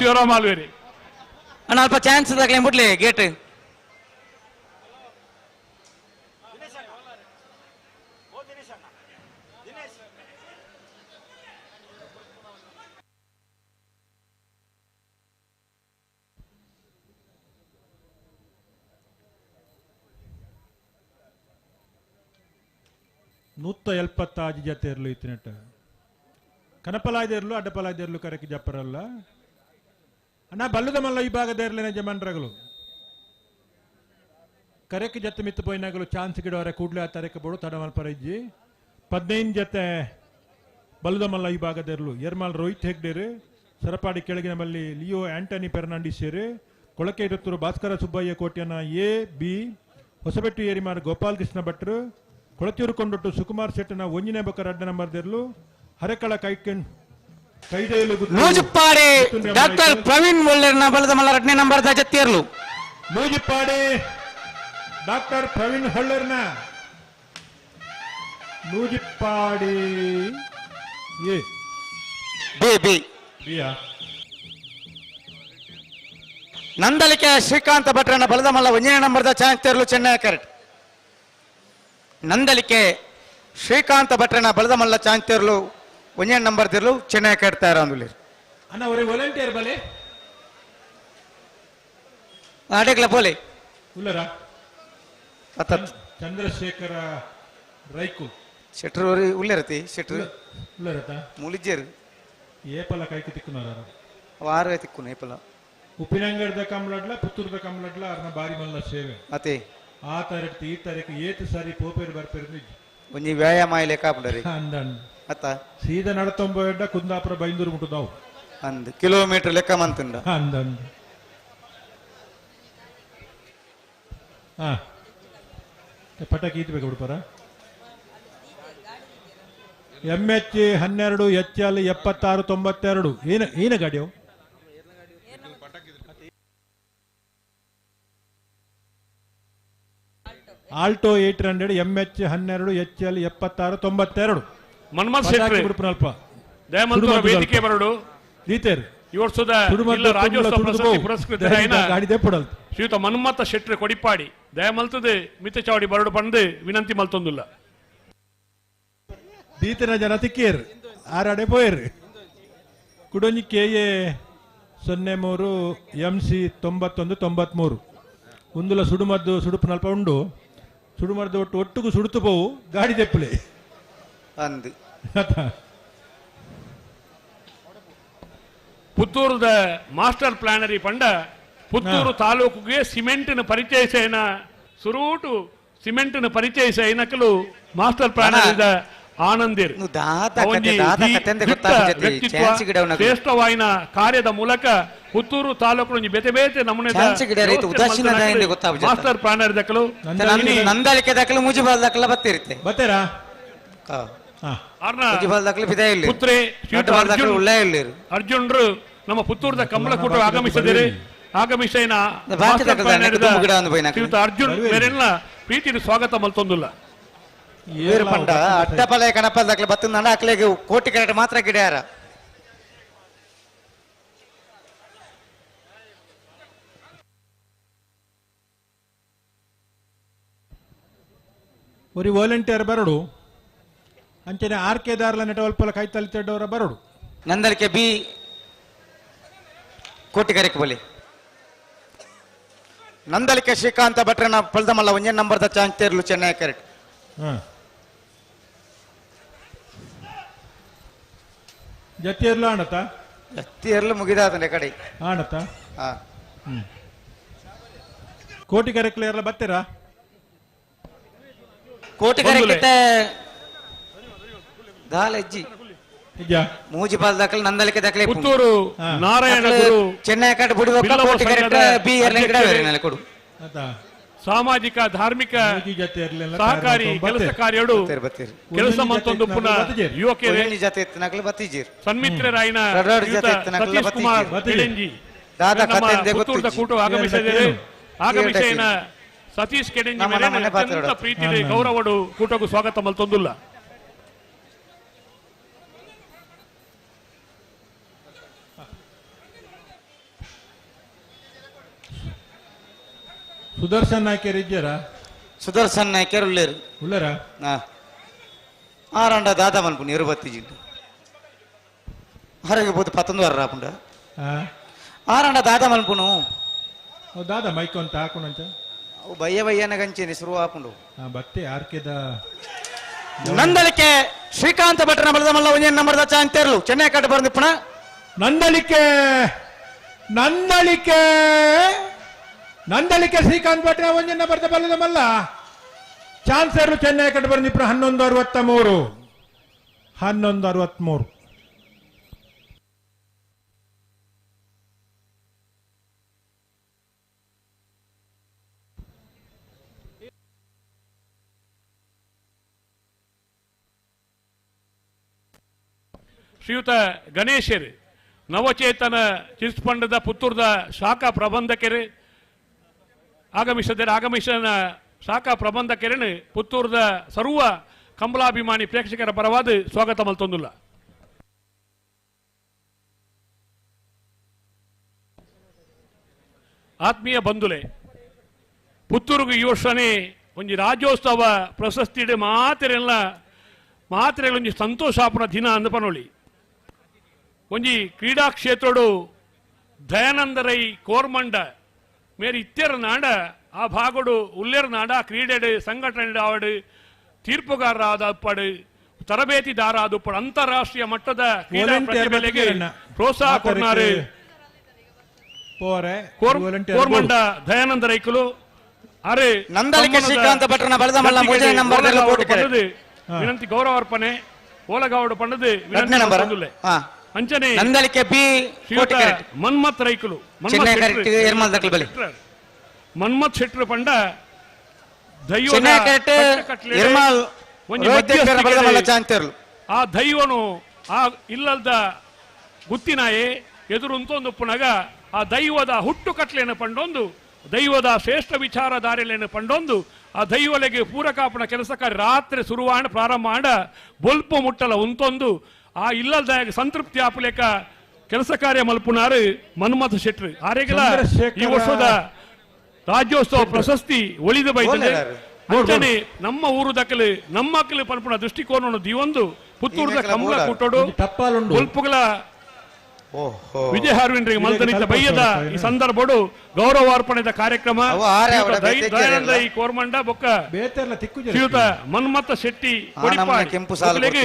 ಶಿವರಾಮ್ ಆಳ್ವೇರ್ ಅಣ್ಣ ಅಲ್ಪ ಚಾನ್ಸ್ ದಾಖಲೆ ಬಿಡ್ಲಿ ಗೇಟ್ ನೂತ್ತ ಎಲ್ಪತ್ತಾಜಿ ಜತೆ ಇರ್ಲು ಇತ್ತಿನಟ್ಟ ಕನಪಲಾಯ್ದ ಇರ್ಲು ಅಡ್ಡಪಲಾಯ್ದ ಇರ್ಲು ಕರೆಕಿ ಜಪ್ಪರಲ್ಲ ಅಣ್ಣ ಬಲ್ಲದ ಮಲ್ಲ ವಿಭಾಗದ ಇರ್ಲಿನ ಜಮನ್ರಗಳು ಕರೆಕಿ ಜತೆ ಮಿತ್ತು ಪೋಯಿನಾಗಲು ಚಾನ್ಸ್ ಗಿಡವರೆ ಕೂಡ್ಲೆ ಆ ತರಕ ಬೋಡು ತಡ ಮಲ್ಪರ ಇಜ್ಜಿ 15 ಜತೆ ಬಲ್ಲದ ಮಲ್ಲ ವಿಭಾಗದ ಇರ್ಲು ಎರ್ಮಾಲ್ ರೋಹಿತ್ ಹೆಗ್ಡೇರು ಸರಪಾಡಿ ಕೆಳಗಿನ ಮಲ್ಲಿ ಲಿಯೋ ಆಂಟನಿ ಫೆರ್ನಾಂಡಿಸ್ ಕೊಳಕೆ ಇರುತ್ತರು ಭಾಸ್ಕರ ಸುಬ್ಬಯ್ಯ ಕೋಟ್ಯನ A-B ಹೊಸಬೆಟ್ಟು ಏರಿಮಾರ್ ಗೋಪಾಲ್ ಕೃಷ್ಣ ಭಟ್ರು ಕೊಳತಿಯೂರು ಕೊಂಡೊಟ್ಟು ಸುಕುಮಾರ್ ಶೆಟ್ಟನ ಒಂಜಿನೇ ಬಕರ್ ಅಡ್ಡ ನಂಬರ್ ದೇರ್ಲು ಹರಕಳ ಕೈಡೆಯಲು ನೂಜಿಪ್ಪಾಡಿ ಡಾಕ್ಟರ್ ಪ್ರವೀಣ್ ಒಳ್ಳೆರ್ನ ಬಲದ ಮಲ್ಲ ಎರಡನೇ ನಂಬರ್ ದ ಜತ್ತಿಯರ್ಲು ನೂಜಿಪ್ಪಾಡಿ ಡಾಕ್ಟರ್ ಪ್ರವೀಣ್ ಹೊಳ್ಳೆರ್ನ ನೂಜಿಪ್ಪಾಡಿ ಎ ಬಿ ಬಿ ಬಿಯಾ ನಂದಲಿಕೆ ಶ್ರೀಕಾಂತ ಭಟ್ರನ ಬಲದ ಮಲ್ಲ ಒಂಜನೇ ನಂಬರ್ ದ ಚಾನ್ಸ್ ತೆರಲು ಚೆನ್ನೈ ಕರೆಕ್ಟ್ ನಂದಲಿಕೆ ಶ್ರೀಕಾಂತ ಭಟ್ರನ ಬಲದ ಮಲ್ಲ ಚಾನ್ಸ್ ತೆರಲು ಒಂಜನೇ ನಂಬರ್ ತೆರಲು ಚೆನ್ನೈ ಕಟ್ತಾ ಇರೋದು ಅಣ್ಣ ಅವರೇ ವಾಲಂಟಿಯರ್ ಬಲೆ ಅಡೆಗ್ಲ ಬೋಲೆ ಉಲ್ಲರ ಚಂದ್ರಶೇಖರ ರೈಕು ಶೆಟ್ರು ಉಲ್ಲರತಿ ಶೆಟ್ರು ಉಲ್ಲರತ ಮುಲಿಜೇರು ಏಪಲ ಕೈకి ತಿಕ್ಕುನಾರ ವಾರ ತಿಕ್ಕುನ ಏಪಲ ಉಪ್ಪಿನಂಗಡದ ಕಂಬಳಡ್ಲ ಪುತ್ತೂರದ ಕಂಬಳಡ್ಲ ಅರ್ನ ಬಾರಿ ಮಲ್ಲ ಸೇವೆ ಅತೆ ಆ ತಾರೀಕು ಈ ತಾರೀಕು ಏತು ಸಾರಿ ಪೋಪೇರು ಬರ್ಪೇರು ಒಂಜಿ ವ್ಯಾಯಾಮ ಆಯ್ಲೆ ಕಾಪುಂಡರಿ ಅಂದಂಡ್ ಅತ್ತ ಸೀದಾ ನಡತೊಂಬ ಕುಂದಾಪುರ ಬೈಂದೂರು ಮುಟ್ಟುದಾವು ಅಂದ್ ಕಿಲೋಮೀಟರ್ ಲೆಕ್ಕ ಮಂತುಂಡ ಅಂದಂಡ್ ಪಟಾಕಿ ಇಟ್ಬೇಕು ಬಿಡ್ಪಾರ MH 12 HL 7692 ಏನ ಗಾಡಿಯವು Alto 800 MH 12 HL 7692 Manmath Shetty ಬಿಡ್ಪನಲ್ಪ ದಯಮಂತು ವೇದಿಕೆ ಬರಡು ರೀತೇರ್ ಈ ವರ್ಷದ ರಾಜ್ಯೋತ್ಸವ ಪ್ರಶಸ್ತಿ ಪುರಸ್ಕೃತರಾಯಿನ ಗಾಡಿ ದೆಪ್ಪಡಲ್ ಶ್ರೀಯುತ ಮನ್ಮಥ ಶೆಟ್ಟಿ ಕೊಡಿಪಾಡಿ ದಯಮಲ್ತದ ಮಿತಚಾವಡಿ ಬರಡು ಪಂದು ವಿನಂತಿ ಮಲ್ತೊಂದುಲ್ಲ ದೀತನ ಜನ ತಿಕ್ಕೇರ್ ಆರಾಡೆ ಪೋಯರ್ ಕುಡೊಂಜಿ KA 03 MC 9193 ಒಂದುಲ ಸುಡುಮದ್ದು ಸುಡುಪುನಲ್ಪ ಉಂಡು ಸುಡುಮದ್ದು ಒಟ್ಟಿಗೂ ಸುಡುತ್ತು ಪೋವು ಗಾಡಿ ದೆಪ್ಪಲೆ ಅಂದ್ ಪುತ್ತೂರದ ಮಾಸ್ಟರ್ ಪ್ಲಾನರಿ ಪಂಡ ಪುತ್ತೂರು ತಾಲೂಕುಗೆ ಸಿಮೆಂಟಿನ ಪರಿಚಯಿಸೇನ ಸುರೂಟು ಸಿಮೆಂಟಿನ ಪರಿಚಯಿಸೇನಕಲು ಮಾಸ್ಟರ್ ಪ್ಲಾನರ್ ಆನಂದಿರ್ ಶ್ರೇಷ್ಠವಾಯಿನ ಕಾರ್ಯದ ಮೂಲಕ ಪುತ್ತೂರು ತಾಲೂಕು ಬೇತೆ ಬೇತೆ ನಮೂನೆ ಮಾಸ್ಟರ್ ಪ್ಲಾನರ್ ದಕ್ಕಲು ನಂದಳಿಕೆ ದಕ್ಕಲು ಮುಜಿಬಾಲ್ ದಕ್ಕಲ ಬತ್ತಿರುತ್ತೆ ಬತ್ತೇರಾ ಮುಜಿಬಾಲ್ ದಕ್ಕಲು ಬಿದ ಇಲ್ಲ ಪುತ್ರೆ ಅರ್ಜುನ್ರು ನಮ್ಮ ಪುತ್ತೂರದ ಕಂಬಳಕೂಟ ಆಗಮಿಸಿದರೆ ಆಗಮಿಸೇನ ಅರ್ಜುನ್ ಬೇರೆಲ್ಲ ಪ್ರೀತಿ ಸ್ವಾಗತ ಮಲ್ತೊಂದುಲ್ಲ ಇವರು ಪಂಡ ಅಡ್ಡಪಲಯ ಕಣಪಲ್ ದಕ್ಕಲ ಬತ್ತಂದ ಅಕ್ಲೆಗೆ ಕೋಟಿ ಕರೆಕ್ಟ್ ಮಾತ್ರ ಗಿಡ್ಯಾರ ഒരു ವಾಲಂಟಿಯರ್ ಬರಡು ಅಂಚನೆ RK ದಾರ್ಲ ನೆಟವಲ್ಪಲ ಕೈತಲಿದ್ದವರ ಬರಡು ನಂದಲಿಕೆ ಬಿ ಕೋಟಿ ಕರೆಕ್ ಬೋಲಿ ನಂದಲಿಕೆ ಶ್ರೀಕಾಂತ ಭಟ್ರನ ಪಲ್ದಮಲ್ಲ ಒಂಜೆ ನಂಬರ್ದ ಚಾನ್ಸ್ ತೇರ್ಲು ಚೆನ್ನೈ ಕರೆಕ್ಟ್ ಜತಿಯರ್ಲು ಆಣತ ಜತಿಯರ್ಲು ಮುಗಿದಾತನೆ ಕಡೆ ಆಣತ ಕೋಟಿ ಕರೆಕ್ಲೆಯರ್ಲ ಬತ್ತೀರಾ ಕೋಟಿ ಕರೆಕ್ಟ್ ದಾಲಜ್ಜಿ ಮೂಜಿಪಾಲ್ ದಾಖಲೆ ನಂದಲಿಕೆ ದಾಖಲೆ ಪುತ್ತೂರು ನಾರಾಯಣ ಗುರು ಚೆನ್ನೈ ಕಟ್ ಬುಡಿ ಕೋಟಿ ಕರೆಕ್ಟ್ ಬಿ ಎರಡ್ ಕೊಡು ಸಾಮಾಜಿಕ ಧಾರ್ಮಿಕ ಸಹಕಾರಿ ಕೆಲಸ ಕಾರ್ಯಗಳು ಕೆಲಸ ಮತ್ತೊಂದು ಪುನಃ ಯುವಕರೇ ಸನ್ಮಿತ್ರರಾಯಿನ ಸತೀಶ್ ಕುಮಾರ್ ಕೆಡೆಂಜಿ ಪುತ್ತೂರದ ಕೂಟ ಆಗಮಿಸಿದರೆ ಆಗಮಿಸೇನ ಸತೀಶ್ ಕೆಡೆಂಜಿ ಅತ್ಯಂತ ಪ್ರೀತಿ ಗೌರವಡು ಕೂಟಗೂ ಸ್ವಾಗತ ಮಲ್ತೊಂದುಲ್ಲ ಸುದರ್ಶನ್ ನಾಯ್ಕರ್ ಇದ್ದಾರಾ ಸುದರ್ಶನ್ ನಾಯ್ಕರ್ ಉಳ್ಳೇರು ಉಳ್ಳರ ಆರಂಡ ದಾದಾ ಮನ್ಪುಣಿ 25 ಜಿಂಡು ಹೊರಗೆ ಹೋದ 11 ವಾರ ರಾಪುಂಡ ಆರಂಡ ದಾದಾ ಮನ್ಪುಣು ದಾದಾ ಮೈಕ್ ಅಂತ ಹಾಕೋಣಂತ ಅವು ಬಯ್ಯ ಬಯ್ಯನ ಗಂಚೇನಿ ಶುರು ಹಾಕೊಂಡು ಬತ್ತೆ ಆರ್ಕೆದ ನಂದಲಿಕೆ ಶ್ರೀಕಾಂತ ಭಟ್ರನ ಬಲದ ಮಲ್ಲ ಒಂಜೆ ನಂಬರ್ದ ಚಾನ್ ತೇರ್ಲು ಚೆನ್ನೈ ಕಟ್ ಬರ್ದಿಪ್ಪಣ ನಂದಲಿಕೆ ನಂದಲಿಕೆ ನಂದಲಿಕೆ ಶ್ರೀಕಾಂತ್ ಭಟ್ರ ಒಂಜನ್ನ ಬರ್ದ ಬಲ್ಲದ ಮಲ್ಲ ಚಾನ್ಸರ್ ಚೆನ್ನೈ ಕಟ್ ಬರ್ದಿಪ್ಪ 1163 1163 ಶ್ರೀಯುತ ಗಣೇಶರ್ ನವಚೇತನ ಚಿಟ್ಸ್ ಫಂಡದ ಪುತ್ತೂರದ ಶಾಖಾ ಪ್ರಬಂಧಕರು ಆಗಮಿಸಿದ ಶಾಖಾ ಪ್ರಬಂಧಕರನ್ನು ಪುತ್ತೂರದ ಸರ್ವ ಕಂಬಳಾಭಿಮಾನಿ ಪ್ರೇಕ್ಷಕರ ಪರವಾದ ಸ್ವಾಗತ ಮಲ್ತೊಂದುಲ್ಲ ಆತ್ಮೀಯ ಬಂಧುಲೆ ಪುತ್ತೂರಿಗೆ ಈ ವರ್ಷನೇ ಒಂದು ರಾಜ್ಯೋತ್ಸವ ಪ್ರಶಸ್ತಿ ಮಾತೆರೆಲ್ಲ ಒಂಜಿ ಸಂತೋಷಾಪುರ ದಿನ ಅಂದಪನೊಳಿ ಒಂಜಿ ಕ್ರೀಡಾ ಕ್ಷೇತ್ರಡು ದಯಾನಂದ ರೈ ಕೋರ್ಮಂಡ ಮೇರೆ ಇತ್ತೆರ ನಾಡ ಆ ಭಾಗಡು ಉಲ್ಲೇರ ನಾಡ ಕ್ರೀಡೆ ಸಂಘಟನೆ ಆವಡು ತೀರ್ಪುಗಾರರಾದ ಅಪ್ಪಡು ತರಬೇತಿದಾರ ಅದು ಅಂತಾರಾಷ್ಟ್ರೀಯ ಮಟ್ಟದ ಕ್ರೀಡಾ Volunteer ಪ್ರತಿಭೆಗೆ ಬತ್ತಿಗೆರನ್ನ. ಪ್ರೋತ್ಸಾಹ ಕೊಡ್ನಾರು ಪೋರೆ ಕೋರ್ಮಂಡ ದಯಾನಂದ ರೈಕಲು ಅರೆ ನಂದಲಿಕೆ ಶ್ರೀಕಾಂತ ಭಟ್ರನ ಬಲದಮಲ್ಲ ಮೂಜೆ ನಂಬರ್ ವಿನಂತಿ ಗೌರವಾರ್ಪಣೆ ಓಲಗಾವಡು ಪಂಡದು ಎರಡನೇ ನಂಬರ್ ಅಂಚನೆ ನಂದಲಿಕೆ ಬಿ ಮನ್ಮತ್ ರೈಕಲು ಮನ್ಮತ್ ಶೆಟ್ರು ಪಂಡ ಆ ದೈವನು ಆ ಇಲ್ಲದ ಗುತ್ತಿನಾಯೆ ಎದುರುಂತೊಂದು ಪುನಗ ಆ ದೈವದ ಹುಟ್ಟು ಕಟ್ಲೆಯನ್ನು ಪಂಡೊಂದು ದೈವದ ಶ್ರೇಷ್ಠ ವಿಚಾರಧಾರೆಯನ್ನು ಪಂಡೊಂದು ಆ ದೈವಲೆಗೆ ಪೂರಕಾಪಣ ಕೆಲಸ ಕಾರ್ಯ ರಾತ್ರಿ ಶುರುವಾಣ ಪ್ರಾರಂಭ ಮಾಡ ಬೊಲ್ಪು ಮುಟ್ಟಲ ಉಂತೊಂದು ಆ ಇಲ್ಲದ ಸಂತೃಪ್ತಿ ಆಪಲೇಕ ಕೆಲಸ ಕಾರ್ಯ ಮಲ್ಪುನಾರು ಮನ್ಮಥ ಶೆಟ್ರು ಆರೆಗಲ ಈ ವರ್ಷದ ರಾಜ್ಯೋತ್ಸವ ಪ್ರಶಸ್ತಿ ಒಳಿದು ಬೈತದೆ ಅಂಚನೆ ನಮ್ಮ ಊರು ದಕ್ಕಲು ನಮ್ಮ ಮಕ್ಕಳು ಪಲ್ಪುನ ದೃಷ್ಟಿಕೋನ ದಿವೊಂದು ಪುತ್ತೂರದ ಕಂಬಳ ಕೂಟೋಡು ಬೊಲ್ಪುಗಳ ವಿಜಯ ಹಾರ್ವಿನ್ರಿಗೆ ಮಲ್ತನಿದ್ದ ಬಯ್ಯದ ಈ ಸಂದರ್ಭಡು ಗೌರವಾರ್ಪಣೆದ ಕಾರ್ಯಕ್ರಮ ದಯಾನಂದ ಈ ಕೋರ್ಮಂಡ ಬೊಕ್ಕ ಶ್ರೀಯುತ ಮನ್ಮಥ ಶೆಟ್ಟಿ ಕೊಡಿಪಾಡಿ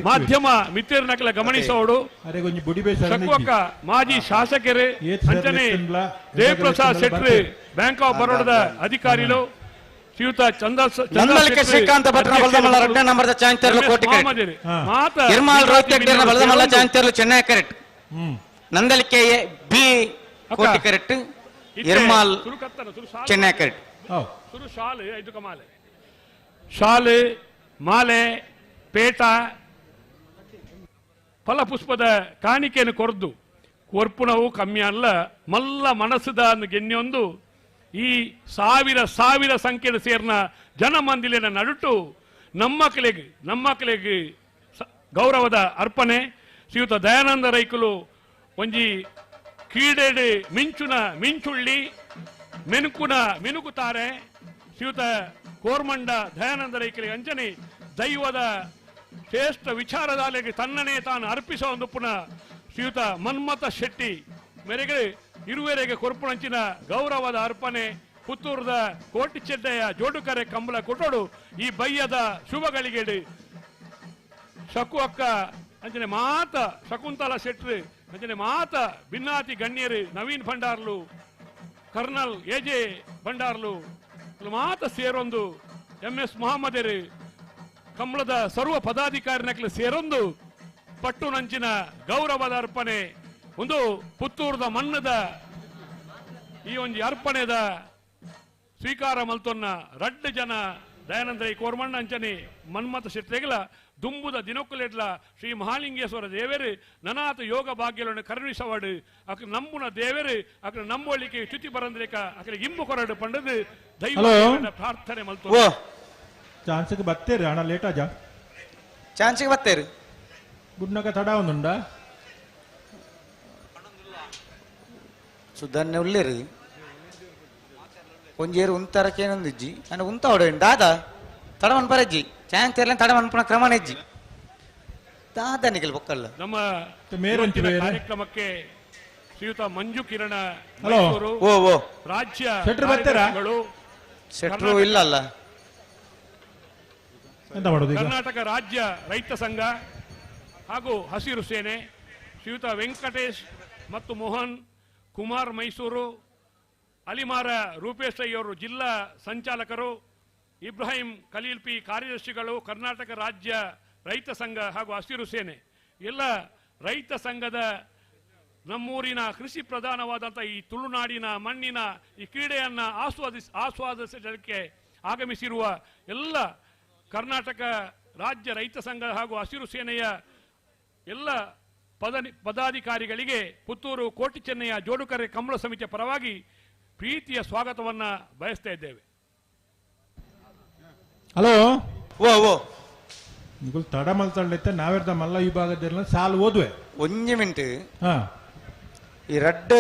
ಮಾಧ್ಯಮ ಮಿತ್ರನಕಲ ಗಮನಿಸೋಡು ಶಕ್ವಕ್ಕ ಮಾಜಿ ಶಾಸಕರು ಅಂಚನೆ ದೇವಪ್ರಸಾದ್ ಶೆಟ್ಟಿ ಬ್ಯಾಂಕ್ ಆಫ್ ಬರೋಡದ ಅಧಿಕಾರಿಗಳು ಶ್ರೀಯುತ ನಂದಲಿಕೆ ಶ್ರೀಕಾಂತ ಭಟ್ರನ ಬಲದಮಲ್ಲ ಎರಡನೇ ನಂಬರ್ದ ಚಾಂಚರ್ಲು ಕೋಟಿ ಇರ್ಮಾಲ್ ರೋತ್ಯಗ್ಡರ್ನ ಬಲದಮಲ್ಲ ಚಾಂಚರ್ಲು ಚೆನ್ನೈ ಕರೆಕ್ಟ್ Nandalike B Koti correct ಇರ್ಮಾಲ್ Chennai correct ಶಾಲೆ ಮಾಲೆ ಪೇಟ ಫಲಪುಷ್ಪದ ಕಾಣಿಕೆಯನ್ನು ಕೊರದು ಕೊರ್ಪುಣವು ಕಮ್ಮಿ ಅಲ್ಲ ಮಲ್ಲ ಮನಸ್ಸದ ಗೆನ್ನೆಯೊಂದು ಈ ಸಾವಿರ ಸಂಖ್ಯೆಯ ಸೇರ್ನ ಜನಮಂದಿಲಿನ ನಡುಟು ನಮ್ಮ ಮಕ್ಕಳಿಗೆ ಗೌರವದ ಅರ್ಪಣೆ ಶ್ರೀಯುತ ದಯಾನಂದ ರೈಕಲು ಒಂಜಿ ಕ್ರೀಡೆಡು ಮಿಂಚುಳ್ಳಿ ಮಿನುಕುತ್ತಾರೆ ಶ್ರೀಯುತ ಕೋರ್ಮಂಡ ದಯಾನಂದ ರೈಕಲಿಗೆ ಅಂಚನೆ ದೈವದ ಶ್ರೇಷ್ಠ ವಿಚಾರಧಾರೆಗೆ ತನ್ನನೇ ತಾನು ಅರ್ಪಿಸುವ ಒಂದು ಪುನಃ ಶ್ರೀಯುತ ಮನ್ಮಥ ಶೆಟ್ಟಿ ಮೇರೆಗೆ ಇರುವೆರೆಗೆ ಕೊರ್ಪುಣಂಚಿನ ಗೌರವದ ಅರ್ಪಣೆ ಪುತ್ತೂರದ ಕೋಟಿಚೆಡ್ಡೆಯ ಜೋಡುಕರೆ ಕಂಬಳ ಕೊಟ್ಟೋಡು ಈ ಬಯ್ಯದ ಶುಭಗಳಿಗೆಡು ಶಕು ಅಕ್ಕ ಅಂಚನೆ ಮಾತ ಶಕುಂತಲಾ ಶೆಟ್ರು ಅಂಚನೆ ಮಾತ ಭಿನ್ನಾತಿ ಗಣ್ಯರು ನವೀನ್ ಭಂಡಾರ್ಲು ಕರ್ನಲ್ ಎಜೆ ಭಂಡಾರ್ಲು ಮಾತ ಸೇರೊಂದು MS ಮೊಹಮ್ಮದರು ಕಂಬಳದ ಸರ್ವ ಪದಾಧಿಕಾರಿನಕ್ಲು ಸೇರೊಂದು ಪಟ್ಟು ನಂಚಿನ ಗೌರವದ ಅರ್ಪಣೆ ಒಂದು ಪುತ್ತೂರದ ಮಣ್ಣದ ಈ ಒಂದು ಅರ್ಪಣೆದ ಸ್ವೀಕಾರ ಮಲ್ತೊನ್ನ ರಡ್ಡು ಜನ ದಯಾನಂದ ಈ ಕೋರ್ಮಣ್ಣ ಅಂಚನೆ ಮನ್ಮಥ ಶೆಟ್ಟಿಗಳ ದುಂಬುದ ದಿನಕ್ಕುಲೆಡ್ಲ ಶ್ರೀ ಮಹಾಲಿಂಗೇಶ್ವರ ದೇವರು ನನಾಥ ಯೋಗ ಭಾಗ್ಯಗಳನ್ನು ಕರುಣಿಸವಾಡು ಅಕ್ಕ ನಂಬುನ ದೇವರು ಅಕ್ಕ ನಂಬೋಳಿಕೆ ಚ್ಯುತಿ ಬರಂದ್ರೇಕ ಅಕ್ಕ ಇಂಬು ಕೊರಡು ಪಂಡದು ದೈವ ಪ್ರಾರ್ಥನೆ ಮಲ್ತೊ ಚಾನ್ಸ್ಗೆ ಬತ್ತೇರಿ ಅಣ್ಣ ಲೇಟ್ ಆಜ ಚಾನ್ಸ್ಗೆ ಬತ್ತೇರಿ ಗುಡ್ನಕ ತಡ ಒಂದುಂಡ ಸುಧಾರಣೆ ಉಳ್ಳೇರಿ ಒಂಜೇರು ಉಂತರಕ್ಕೇನೊಂದಿಜ್ಜಿ ನಾನು ಉಂತ ಹೊಡೆಂಡು ದಾದ ತಡವನ್ ಪರಜ್ಜಿ ಚಾನ್ಸ್ ಇರ್ಲ ತಡವನ್ ಪುನಃ ಕ್ರಮಣ ಇಜ್ಜಿ ದಾದ ನಿಖಿಲ್ ಬೊಕ್ಕಲ್ಲ ನಮ್ಮ ಕಾರ್ಯಕ್ರಮಕ್ಕೆ ಶ್ರೀಯುತ ಮಂಜು ಕಿರಣ ರಾಜ್ಯ ಶೆಟ್ರು ಇಲ್ಲ ಅಲ್ಲ ಕರ್ನಾಟಕ ರಾಜ್ಯ ರೈತ ಸಂಘ ಹಾಗೂ ಹಸಿರು ಸೇನೆ ಶ್ರೀಯುತ ವೆಂಕಟೇಶ್ ಮತ್ತು ಮೋಹನ್ ಕುಮಾರ್ ಮೈಸೂರು ಅಲಿಮಾರ ರೂಪೇಶ್ ಅಯ್ಯವರು ಜಿಲ್ಲಾ ಸಂಚಾಲಕರು ಇಬ್ರಾಹಿಂ ಖಲೀಲ್ ಪಿ ಕಾರ್ಯದರ್ಶಿಗಳು ಕರ್ನಾಟಕ ರಾಜ್ಯ ರೈತ ಸಂಘ ಹಾಗೂ ಹಸಿರು ಸೇನೆ ಎಲ್ಲ ರೈತ ಸಂಘದ ನಮ್ಮೂರಿನ ಕೃಷಿ ಪ್ರಧಾನವಾದಂಥ ಈ ತುಳುನಾಡಿನ ಮಣ್ಣಿನ ಈ ಕ್ರೀಡೆಯನ್ನು ಆಸ್ವಾದಿಸಲಿಕ್ಕೆ ಆಗಮಿಸಿರುವ ಎಲ್ಲ ಕರ್ನಾಟಕ ರಾಜ್ಯ ರೈತ ಸಂಘ ಹಾಗೂ ಹಸಿರು ಸೇನೆಯ ಎಲ್ಲ ಪದಾಧಿಕಾರಿಗಳಿಗೆ ಪುತ್ತೂರು ಕೋಟಿ ಚೆನ್ನಯ್ಯ ಜೋಡುಕರೆ ಕಂಬಳ ಸಮಿತಿಯ ಪರವಾಗಿ ಪ್ರೀತಿಯ ಸ್ವಾಗತವನ್ನ ಬಯಸ್ತಾ ಇದ್ದೇವೆ. ಹಲೋ ಓ ನಿಗುಲ್ ತಡ ಮಲ್ತಳ್ಳಿತ್ತೆ ನಾವೆರ್ದ ಮಲ್ಲ ವಿಭಾಗದ ಸಾಲು ಓದುವೆ ಒಂಜಿ ಮಿನಿಟ್ ಈ ರಡ್ಡ್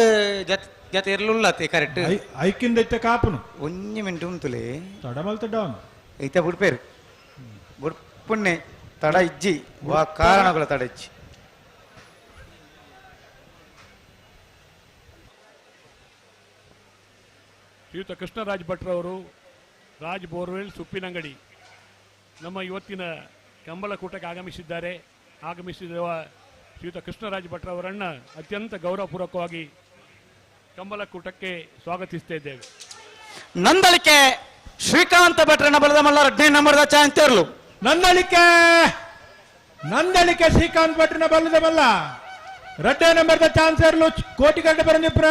ಜತೆ ಇರ್ಲುಲ್ಲತ್ತೆ ಕರೆಕ್ಟ್ ಐಕಿಂದ ಐತೆ ಕಾಪುನು ಒಂಜಿ ಮಿನಿಟ್ ಉಂತುಲೆ ತಡ ಮಲ್ತಡ್ಡ ಅವನು ಐತೆ ಬುಡ್ಪೇರು ಬುಡ್ಪುಣ್ಣೆ ತಡ ಇಜ್ಜಿ ವಾ ಕಾರಣಗಳ ತಡ ಇಜ್ಜಿ ಶ್ರೀಯುತ ಕೃಷ್ಣರಾಜ್ ಭಟ್ರವರು ರಾಜ್ ಬೋರ್ವೆಲ್ ಸುಪ್ಪಿನಂಗಡಿ ನಮ್ಮ ಇವತ್ತಿನ ಕಂಬಳಕೂಟಕ್ಕೆ ಆಗಮಿಸಿರುವ ಶ್ರೀಯುತ ಕೃಷ್ಣರಾಜ ಭಟ್ರವರನ್ನು ಅತ್ಯಂತ ಗೌರವಪೂರ್ವಕವಾಗಿ ಕಂಬಳಕೂಟಕ್ಕೆ ಸ್ವಾಗತಿಸ್ತಾ ಇದ್ದೇವೆ. ನಂದಳಿಕೆ ಶ್ರೀಕಾಂತ ಭಟ್ರನ ಬಲದ ಮಲ್ಲ 2ನೇ ನಂಬರ್ದ ಚಾಂತಿರ್ಲು. ನಂದಳಿಕೆ ಶ್ರೀಕಾಂತ್ ಭಟ್ರನ ಬಲದ ಮಲ್ಲ 2ನೇ ನಂಬರ್ದ ಚಾನ್ಸರ್ಲು ಕೋಟಿಗಡ್ಡೆ ಬರಂದಿಪ್ರ.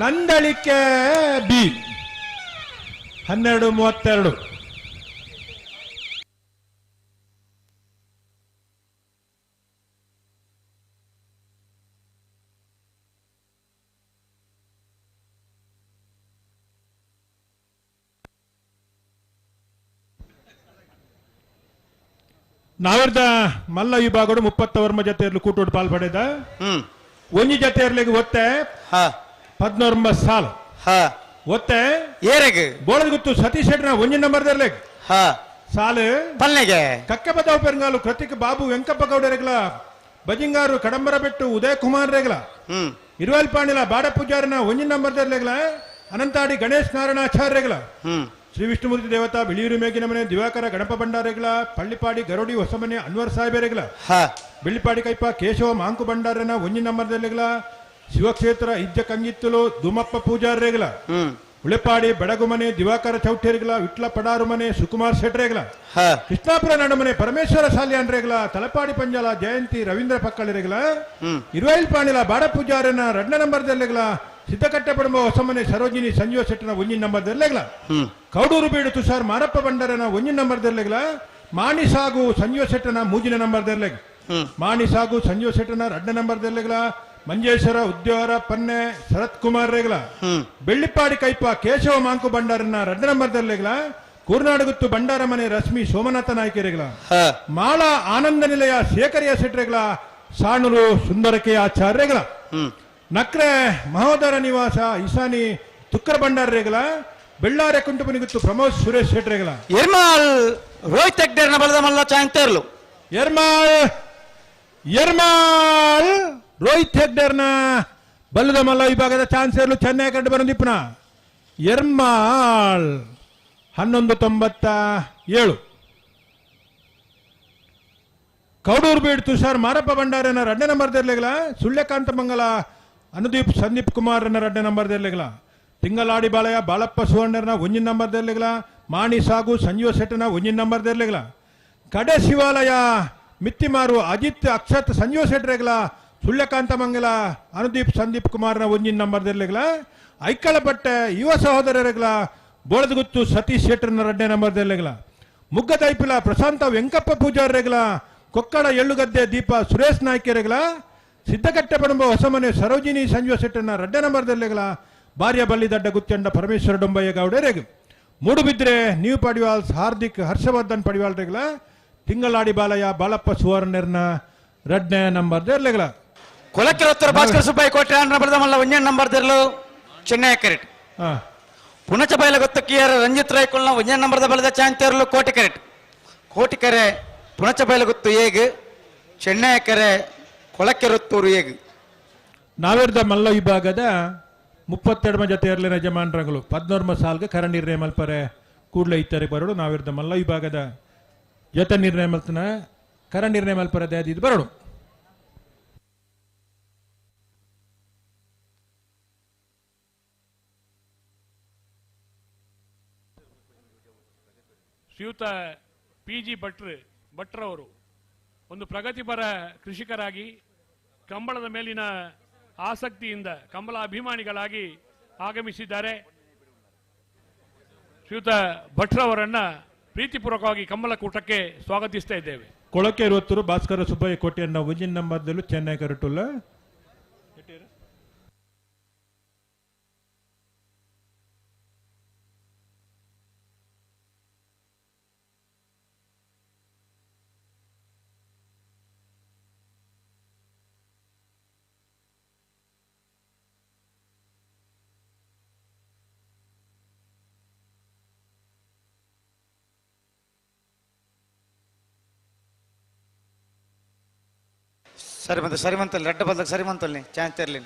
ನಂದಳಿಕೆ ಬಿ 12:32. ನಾವರ್ದ ಮಲ್ಲ ವಿಭಾಗಡು 30 ವರ್ಮ ಜತೆಯರ್ಲು ಕೂಟೋಡು ಪಾಲ್ಪಡೆದ ಒಂಜಿ ಜತೆಯರ್ಲಿಗೆ ಒತ್ತೆ 14 ಸಾಲು ಒತ್ತೆ ಏರೆಗೆ ಬೋಳದ ಗೊತ್ತು ಸತೀಶ್ ಶೆಟ್ನ 1 ನಂಬರ್ದಲ್ಲಿ ಸಾಲು ಪಲ್ನೆಗೆ ಕಕ್ಕೆ ಬದಾವ್ ಪೆರಂಗಾಲು ಕೃತಿಕ್ ಬಾಬು ವೆಂಕಪ್ಪ ಗೌಡರೆಗ್ಲ ಬಜಿಂಗಾರು ಕಡಂಬರ ಬೆಟ್ಟು ಉದಯ್ ಕುಮಾರ್ ರೆಗ್ಲ ಇರುವಲ್ ಪಾಣಿಲ ಬಾಡ ಪೂಜಾರನ 1 ನಂಬರ್ದರ್ಲೆಗ್ಲ ಅನಂತಾಡಿ ಗಣೇಶ್ ನಾರಾಯಣಾಚಾರ್ಯಗಳ ಶ್ರೀ ವಿಷ್ಣುಮೂರ್ತಿ ದೇವತಾ ಬಿಳಿಯೂರು ಮೇಗಿನ ಮನೆ ದಿವಾಕರ ಗಣಪ ಭಂಡಾರೆಗಳ ಪಳ್ಳಿಪಾಡಿ ಗರೋಡಿ ಹೊಸಮನೆ ಅನ್ವರ್ ಸಾಹೇಬರೆಗಳ ಬೆಳ್ಳಿಪಾಡಿ ಕೈಪ ಕೇಶವ ಮಾಂಕು ಭಂಡಾರನ 1 ನಂಬರ್ದಲ್ಲಿಗಳ ಶಿವಕ್ಷೇತ್ರ ಇಜ್ಜ ಕಂಗಿತ್ತಲು ದುಮಪ್ಪ ಪೂಜಾರೆಗಳ ಉಳೆಪಾಡಿ ಬೆಡಗುಮನೆ ದಿವಾಕರ ಚೌಟ್ಯರಿಗಳ ವಿಟ್ಲ ಪಡಾರು ಮನೆ ಸುಕುಮಾರ್ ಶೆಟ್ರೇಗಳ ಕೃಷ್ಣಾಪುರ ನಡುಮನೆ ಪರಮೇಶ್ವರ ಶಾಲ್ಯಾನ್ರೇಗಳ ತಲಪಾಡಿ ಪಂಜಾಲ ಜಯಂತಿ ರವೀಂದ್ರ ಪಕ್ಕಳಿರೆಗಳ ಇರುವೈಲ್ ಪಾಣಿಲ ಬಾಡ ಪೂಜಾರನ 2ನೇ ನಂಬರ್ದಲ್ಲಿಗಳ ಸಿದ್ದಕಟ್ಟೆ ಪಡುವ ಹೊಸಮನೆ ಸರೋಜಿನಿ ಸಂಜೀವ ಶೆಟ್ಟನ 1 ನಂಬರ್ದಲ್ಲಿಗಳ ಕೌಡೂರು ಬೀಡು ತುಷಾರ್ ಮಾರಪ್ಪ ಭಂಡಾರನ 1 ನಂಬರ್ದಲ್ಲಿಗಳ ಮಾಣಿ ಸಾಗು ಸಂಜೀವ ಶೆಟ್ಟನ 3ನೇ ನಂಬರ್ದಲ್ಲಿಗ ಮಾಣಿ ಸಾಗು ಸಂಜೀವ ಶೆಟ್ಟನ 2ನೇ ನಂಬರ್ದಲ್ಲಿಗಳ ಮಂಜೇಶ್ವರ ಉದ್ಯೋಗ ಪನ್ನೆ ಶರತ್ ಕುಮಾರ್ ರೇಗಳ ಬೆಳ್ಳಿಪಾಡಿ ಕೈಪ ಕೇಶವ ಮಾಂಕು ಭಂಡಾರನ 2ನೇ ನಂಬರ್ದಲ್ಲಿಗಳ ಕೂರ್ನಾಡುಗುತ್ತು ಭಂಡಾರ ಮನೆ ರಶ್ಮಿ ಸೋಮನಾಥ ನಾಯ್ಕರೇಗಳ ಮಾಳ ಆನಂದ ನಿಲಯ ಶೇಖರಿಯ ಶೆಟ್ರೇಗಳ ಸಾಣೂರು ಸುಂದರಕೆ ಆಚಾರ್ಯಗಳ ನಕ್ರೆ ಮಹೋದರ ನಿವಾಸ ಇಸಾನಿ ತುಕ್ಕರ ಭಂಡಾರರೇಗಳ ಬೆಳ್ಳಾರೆ ಕುಂಟುಪನಿಗುತ್ತು ಪ್ರಮೋದ್ ಸುರೇಶ್ ಶೆಟ್ರೇಗಳ ಎರ್ಮಾಲ್ ರೋಹಿತ್ ಹೆಗ್ಡೇರ್ನ ಬಲದ ಮಲ್ಲ ಚಾಂತಿರ್ಲು ಎರ್ಮಾಲ್ ರೋಹಿತ್ ಹೆಗ್ಡೇರ್ನ ಬಲ್ಲದ ಮಲ್ಲ ವಿಭಾಗದ ಚಾನ್ಸರ್ಲು ಚೆನ್ನೈ ಕಂಡು ಬರಂದಿಪ್ಪನ ಎರ್ಮಾಲ್ 11:97. ಕೌಡೂರು ಬೀಡ್ ತುಷಾರ್ ಮಾರಪ್ಪ ಭಂಡಾರನ 2ನೇ ನಂಬರ್ದಲ್ಲಿಗಳ ಸುಳ್ಯಕಾಂತ ಮಂಗಲ ಅನುದೀಪ್ ಸಂದೀಪ್ ಕುಮಾರ್ನ 2ನೇ ನಂಬರ್ದಲ್ಲಿಗಳ ತಿಂಗಳಾಡಿ ಬಾಳಯ ಬಾಳಪ್ಪ ಸುವರ್ಣರ್ನ 1 ನಂಬರ್ದಲ್ಲಿಗಳ ಮಾಣಿ ಸಾಗು ಸಂಜೀವ ಶೆಟ್ಟನ 1 ನಂಬರ್ದಲ್ಲಿಗಳ ಕಡೆ ಶಿವಾಲಯ ಮಿತ್ತಿಮಾರು ಅಜಿತ್ ಅಕ್ಷತ್ ಸಂಜೀವ ಶೆಟ್ರೇಗಳ ಸುಳ್ಯಕಾಂತ ಮಂಗಲ ಅನುದೀಪ್ ಸಂದೀಪ್ ಕುಮಾರ್ನ 1 ನಂಬರ್ದಲ್ಲಿಗಳ ಐಕ್ಕಳಪಟ್ಟೆ ಯುವ ಸಹೋದರರೆಗಳ ಬೋಳದಗುತ್ತು ಸತೀಶ್ ಶೆಟ್ಟರ್ನ 2ನೇ ನಂಬರ್ದಲ್ಲಿಗಳ ಮುಗ್ಗದೈಪಿಲ ಪ್ರಶಾಂತ ವೆಂಕಪ್ಪ ಪೂಜಾರೆಗಳ ಕೊಕ್ಕಡ ಎಳ್ಳುಗದ್ದೆ ದೀಪ ಸುರೇಶ್ ನಾಯ್ಕರೆಗಳ ಸಿದ್ದಕಟ್ಟೆ ಪಡುಂಬ ಹೊಸಮನೆ ಸರೋಜಿನಿ ಸಂಜೀವ ಶೆಟ್ಟರ್ನ 2ನೇ ನಂಬರ್ದಲ್ಲಿಗಳ ಬಾರ್ಯ ಬಲ್ಲಿದಡ್ಡ ಗುಚ್ಚಂಡ ಪರಮೇಶ್ವರ ಡೊಂಬಯ್ಯ ಗೌಡರೆಗ ಮೂಡುಬಿದ್ರೆ ನ್ಯೂ ಪಡಿವಾಲ್ಸ್ ಹಾರ್ದಿಕ್ ಹರ್ಷವರ್ಧನ್ ಪಡಿವಾಲ್ರೆಗಳ ತಿಂಗಳಾಡಿ ಬಾಲಯ್ಯ ಬಾಳಪ್ಪ ಸುವರ್ಣರ್ನ 2ನೇ ನಂಬರ್ದಲ್ಲಿಗಳ ಕೊಲಕ್ಕೆರೊತ್ತರ ಭಾಸ್ಕರ ಸುಬ್ಬಯ್ಯ ಕೋಟೆ ಬಲದ ಮಲ್ಲ 1 ನಂಬರ್ದರ್ಲು ಚೆನ್ನೈ ಕೆರೆಟ್ ಪುಣಚ ಬಯಲ ಗೊತ್ತಕ್ಕಿಯರ ರಂಜಿತ್ ರಾಯ್ಕೊಳ್ನ 1 ನಂಬರ್ದ ಬಲದ ಚಾಂತಿರ್ಲು ಕೋಟಿಕೆರೆ ಪುಣಚ ಬಯಲ ಗೊತ್ತು ಹೇಗೆ ಚೆನ್ನೈ ಕೆರೆ ಕೊಳಕೆರೊತ್ತೂರು ಹೇಗೆ ನಾವೆರ್ದ ಮಲ್ಲ ವಿಭಾಗದ 32 ಜತೆಯರ್ಲಿನ ಯಜಮಾನರುಗಳು 14 ಸಾಲ್ಗೆ ಕರ ನಿರ್ಣಯ ಮಲ್ಪರೆ ಕೂಡಲೇ ಇತ್ತಾರೆ ಬರಡು ನಾವೆರ್ದ ಮಲ್ಲ ವಿಭಾಗದ ಜತೆ ನಿರ್ಣಯ ಮಲ್ತನ ಕರ ನಿರ್ಣಯ ಮಲ್ಪರೆ ದಯದಿದ್ದು ಬರಡು ಶ್ರೀಯುತ PG ಭಟ್ರವರು ಒಂದು ಪ್ರಗತಿಪರ ಕೃಷಿಕರಾಗಿ ಕಂಬಳದ ಮೇಲಿನ ಆಸಕ್ತಿಯಿಂದ ಕಂಬಳ ಅಭಿಮಾನಿಗಳಾಗಿ ಆಗಮಿಸಿದ್ದಾರೆ. ಶ್ರೀಯುತ ಭಟ್ರವರನ್ನ ಪ್ರೀತಿಪೂರ್ವಕವಾಗಿ ಕಂಬಳಕೂಟಕ್ಕೆ ಸ್ವಾಗತಿಸ್ತಾ ಇದ್ದೇವೆ. ಕೊಳಕೆ 20 ಭಾಸ್ಕರ ಸುಬ್ಬಯ್ಯ ಕೋಟೆಯನ್ನ 1 ನಂಬರ್ದಲ್ಲೂ ಚೆನ್ನೈ ಕರಟುಲ್ಲ ಸರಿಮಂತಲ್ಲಿ ರೆಡ್ಡ ಬದಲಾಗ ಸರಿಮಂತಲ್ಲಿ ಚಾಂತಿರ್ಲಿ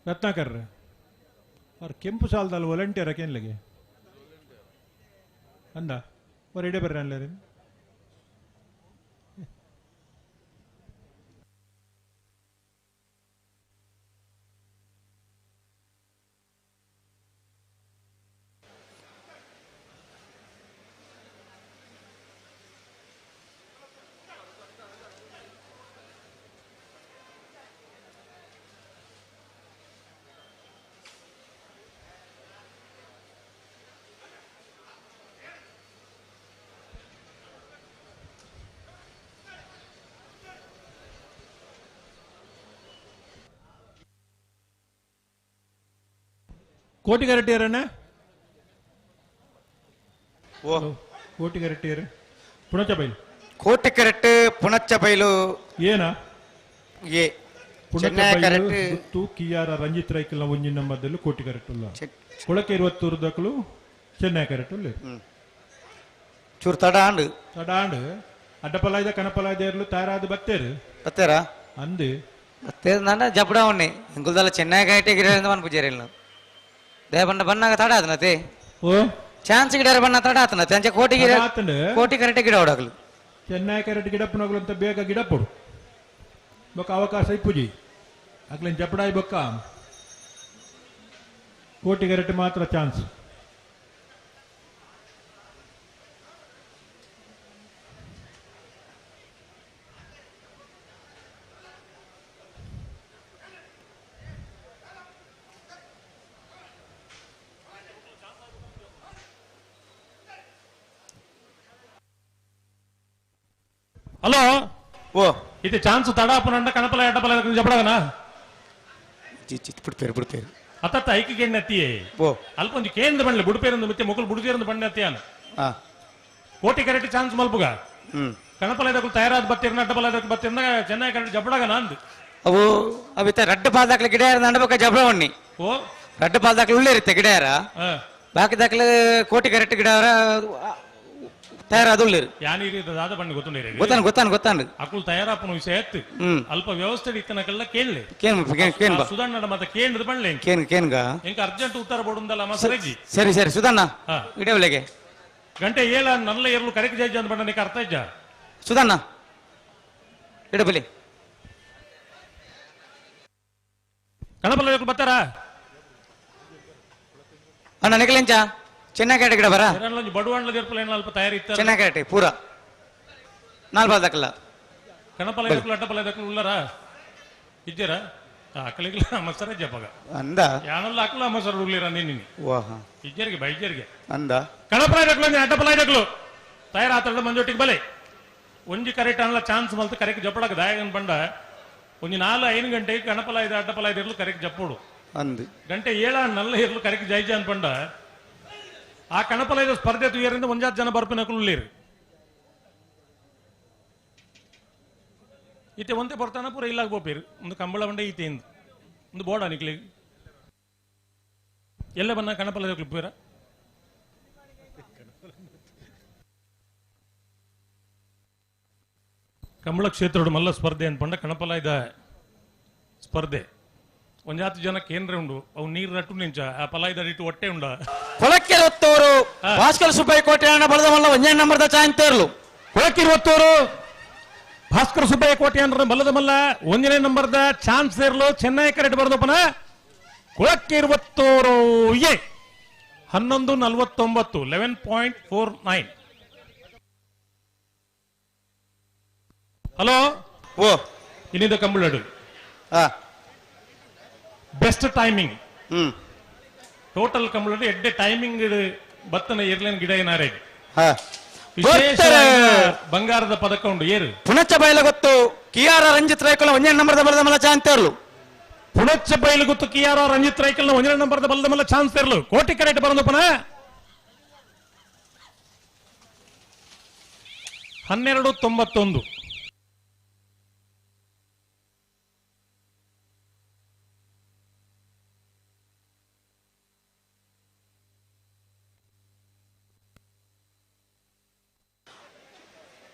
रत्नाकर और ಕೆಂಪು ಸಾಲದಲ್ಲಿ ವಾಲಂಟಿಯರ್ ಹಾಕೇನು ಲಗೆ ಅಂದ और इडे ಬರ್ರಿ ಅಲ್ಲ ರೀ ಕೋಟಿಗರಟ್ಟಿಯರಣ್ಣ ಓ ಕೋಟಿಗರಟ್ಟಿಯರು ಪುಣಚ ಬೈಲು ಕೋಟಿಕರೆಟ್ಟು ಪುಣಚ್ಚ ಬೈಲು ಏನ ಏ ಗುತ್ತು ಕಿಯಾರ ರಂಜಿತ್ ರೈಕಲ್ನ ಒಂಜಿ ನಂಬರ್ದಲ್ಲೂ ಕೋಟಿಗರಟ್ಟುಲ್ಲ ಕೊಳಕೆ 20 ದಕ್ಕಲು ಚೆನ್ನೈ ಕರೆಟ್ಟುಲ್ಲ ಚೂರು ತಡಾಂಡು ಅಡ್ಡಪಲಾಯ್ದ ಕನಪಲಾಯ್ದ ತಯಾರಾದ ಬತ್ತೇರು ಬತ್ತೇರಾ ಅಂದು ಬತ್ತೇರು ನನ್ನ ಜಪಡ ಉಣ್ಣೆ ಇಂಗುಲ್ದಲ್ಲ ಚೆನ್ನೈ ಕೈಟೆ ಗಿಡ ಮನ್ ಪೂಜಾರಿಲ್ಲ ದೇ ಬಣ್ಣ ಬಣ್ಣಾಗ ತಡ ಆತನತೆ ಓ ಚಾನ್ಸ್ ಗಿಡ ಬಣ್ಣ ತಡ ಆತನತೆ ಅಂಚೆ ಕೋಟಿ ಕರೆಕ್ಟ್ ಗಿಡ ಹೊಡಗಲು ಚೆನ್ನೈ ಕರೆಕ್ಟ್ ಗಿಡಪ್ಪನಗಳು ಅಂತ ಬೇಗ ಗಿಡಪ್ಪಡು ಬೊಕ್ಕ ಅವಕಾಶ ಇಪ್ಪುಜಿ ಆಗ್ಲೇನ್ ಜಪಡಾಯಿ ಬೊಕ್ಕ ಕೋಟಿ ಕರೆಕ್ಟ್ ಮಾತ್ರ ಚಾನ್ಸ್ ಹಲೋ ಓ ಇದು ಚಾನ್ಸ್ ತಡಾಪುನಂಡ ಕನಪಲ ಎಡ್ಡಪಲ ಜಪಡಗನ ಬಿಡ್ಪೇರು ಅತ್ತ ಐಕಿಗೆ ಎಣ್ಣೆತ್ತಿಯೇ ಓ ಅಲ್ಪ ಒಂದು ಕೇಂದ್ರ ಬಂಡ್ಲೆ ಬುಡುಪೇರಂದು ಮತ್ತೆ ಮುಕ್ಕಳು ಬುಡುಜೇರಂದು ಬಂಡೆ ಅತ್ತಿಯಾನ ಕೋಟಿ ಕರೆಕ್ಟ್ ಚಾನ್ಸ್ ಮಲ್ಪುಗ ಕನಪಲ ತಯಾರಾದ ಬತ್ತಿರನ ಅಡ್ಡಪಲ ಬತ್ತಿರನ ಚೆನ್ನೈ ಕರೆಕ್ಟ್ ಜಪಡಗನ ಅಂದ್ ಅವು ಅವಿತ ರಡ್ಡು ಪಾಲ್ದಾಕ್ಲೆ ಗಿಡ ನಂಡಬೇಕ ಜಬಳ ಉಣ್ಣಿ ಓ ರಡ್ಡು ಪಾಲ್ದಾಕ್ಲೆ ಉಳ್ಳೆ ಇರುತ್ತೆ ಗಿಡ ಯಾರ ಬಾಕಿ ದಾಖಲೆ ಕೋಟಿ ಕರೆಕ್ಟ್ ಗಿಡ ತಯಾರಾದ ಉಳ್ಳಿರು ಯಾನೀರಿ ದಾದ ಬಣ್ಣ ಗೊತ್ತುಂಡಿರಿ ಗೊತ್ತಾನು ಅಕುಲ್ ತಯಾರಾಪನ ವಿಷಯ ಎತ್ತು ಅಲ್ಪ ವ್ಯವಸ್ಥೆ ಇತ್ತನಕ್ಕೆಲ್ಲ ಕೇಳಲಿ ಸುಧಣ್ಣ ಮತ್ತೆ ಕೇಂದ್ರ ಬಣ್ಣ ಕೇನ್ಗ ಎಂಕ ಅರ್ಜೆಂಟ್ ಉತ್ತರ ಬೋಡುಂದಲ್ಲ ಮಸರಜಿ ಸರಿ ಸುಧಣ್ಣ ಇಡವಲೆಗೆ ಗಂಟೆ ಏಳ ನಲ್ಲ ಎರಲು ಕರೆಕ್ಟ್ ಜಾಯ್ಜ ಅಂತ ಬಣ್ಣ ನೀಕ ಅರ್ಥ ಇಜ್ಜ ಸುಧಣ್ಣ ಇಡಬಲಿ ಕಣಪಲ್ಲ ಬರ್ತಾರ ಅಣ್ಣ ನಿಕಲೆಂಚ ಚೆನ್ನೈ ಕ್ಯಾಟ ಗಿಡ ಬರ ಬಡವಾಂಡ್ಲ ದೇರ್ಪಲ ಅಲ್ಪ ತಯಾರಿ ಚೆನ್ನೈ ಕ್ಯಾಟೆ ಪೂರ ನಾಲ್ಕು ದಕ್ಕಲ್ಲ ಕಣಪಲ ಅಡ್ಡಪಲ ಉಳ್ಳರ ಇದ್ದೀರ ಅಕ್ಕಲಿಗೆ ಮಸರ ಜಪಗ ಅಂದ ಯಾನಲ್ಲ ಅಕ್ಕಲ ಮಸರ ಉಳ್ಳಿರ ನೀನು ಇಜ್ಜರಿಗೆ ಬೈಜರಿಗೆ ಅಂದ ಕಣಪಲ ಅಡ್ಡಪಲ ತಯಾರಾತ ಮಂಜೊಟ್ಟಿಗೆ ಬಲೆ ಒಂಜಿ ಕರೆಕ್ಟ್ ಅನ್ನಲ್ಲ ಚಾನ್ಸ್ ಮಲ್ತು ಕರೆಕ್ಟ್ ಜಪಡಕ ದಾಯಗನ್ ಬಂಡ ಒಂಜಿ 4-5 ಗಂಟೆಗೆ ಕಣಪಲ ಅಡ್ಡಪಲ ಇರಲು ಕರೆಕ್ಟ್ ಜಪ್ಪೋಡು ಅಂದು ಗಂಟೆ 7 ನಲ್ಲ ಇರಲು ಕರೆಕ್ಟ್ ಜೈಜ ಅನ್ಪಂಡ ಆ ಕಣಪಲದ ಸ್ಪರ್ಧೆ ತುಯ್ಯರಿಂದ ಒಂಜಾತ್ ಜನ ಬರ್ಪಿನಕುಳ್ಳೇರು ಈತೆ ಒಂದೇ ಬರ್ತಾನ ಪೂರ ಇಲ್ಲಾಗ ಬೋಪೇರು ಒಂದು ಕಂಬಳ ಬಂಡೆ ಈತೆ ಒಂದು ಬೋರ್ಡ ನಿಕ್ಲಿಗೆ ಎಲ್ಲ ಬನ್ನ ಕಣಪಲದ ಕ್ಲಿಪ್ಪೇರ ಕಂಬಳ ಕ್ಷೇತ್ರ ಮಲ್ಲ ಸ್ಪರ್ಧೆ ಅನ್ಪಂಡ ಕಣಪಲ ಇದ ಸ್ಪರ್ಧೆ ಒಂಜಾತು ಜನ ಕೇಂದ್ರ ಉಂಡು ಅವು ನೀರು ನಟ್ಟು ನಿಂಚ ಆ ಪಲಾಯ್ದ ಇಟ್ಟು ಹೊಟ್ಟೆ ಉಂಡ ಕೊಳಕ್ಕಿರುವತ್ತೂರು ಭಾಸ್ಕರ್ ಸುಬ್ಬಯ್ಯ ಕೋಟೆ ಅಣ್ಣ ಬಳದ ಮಲ್ಲ ಒಂಜೇ ನಂಬರ್ದ ಚಾಂತೇರ್ಲು ಕೊಳಕ್ಕಿರುವತ್ತೂರು ಭಾಸ್ಕರ್ ಸುಬ್ಬಯ್ಯ ಕೋಟೆ ಅನ್ನ ಬಲ್ಲದ ಮಲ್ಲ ಒಂದನೇ ನಂಬರ್ದ ಚಾನ್ಸ್ ಇರ್ಲು ಚೆನ್ನೈ ಕರೆಕ್ಟ್ ಬರ್ದಪ್ಪನ ಕೊಳಕ್ಕಿರುವತ್ತೂರು ಎ 11:49 11.49 ಹಲೋ ಓ ಇನ್ನಿದ ಕಂಬಳಡು ಬೆಸ್ಟ್ ಟೈಮಿಂಗ್ ಟೋಟಲ್ ಕಂಬಳಡು ಎಡ್ಡೆ ಟೈಮಿಂಗ್ ಬತ್ತನ ಏರ್ಲೇನ್ ಗಿಡ ಏನಾರೆ ವಿಶೇಷ ಬಂಗಾರದ ಪದಕ ಉಂಡು ಏರು ಪುಣಚ್ಚ ಬಯಲ ಗೊತ್ತು ಕಿಯಾರ ರಂಜಿತ್ ರೈಕಲ್ ಒಂದೇ ನಂಬರ್ದ ಬಲದ ಮಲ್ಲ ಚಾನ್ಸ್ ತೇರ್ಲು ಪುಣಚ್ಚ ಬಯಲು ಗೊತ್ತು ಕಿಯಾರ ರಂಜಿತ್ ರೈಕಲ್ ಒಂದೇ ನಂಬರ್ದ ಬಲದ ಮಲ್ಲ ಚಾನ್ಸ್ ತೇರ್ಲು ಕೋಟಿ ಕರೆಕ್ಟ್ ಬರೋದು ಪುನಃ 12:91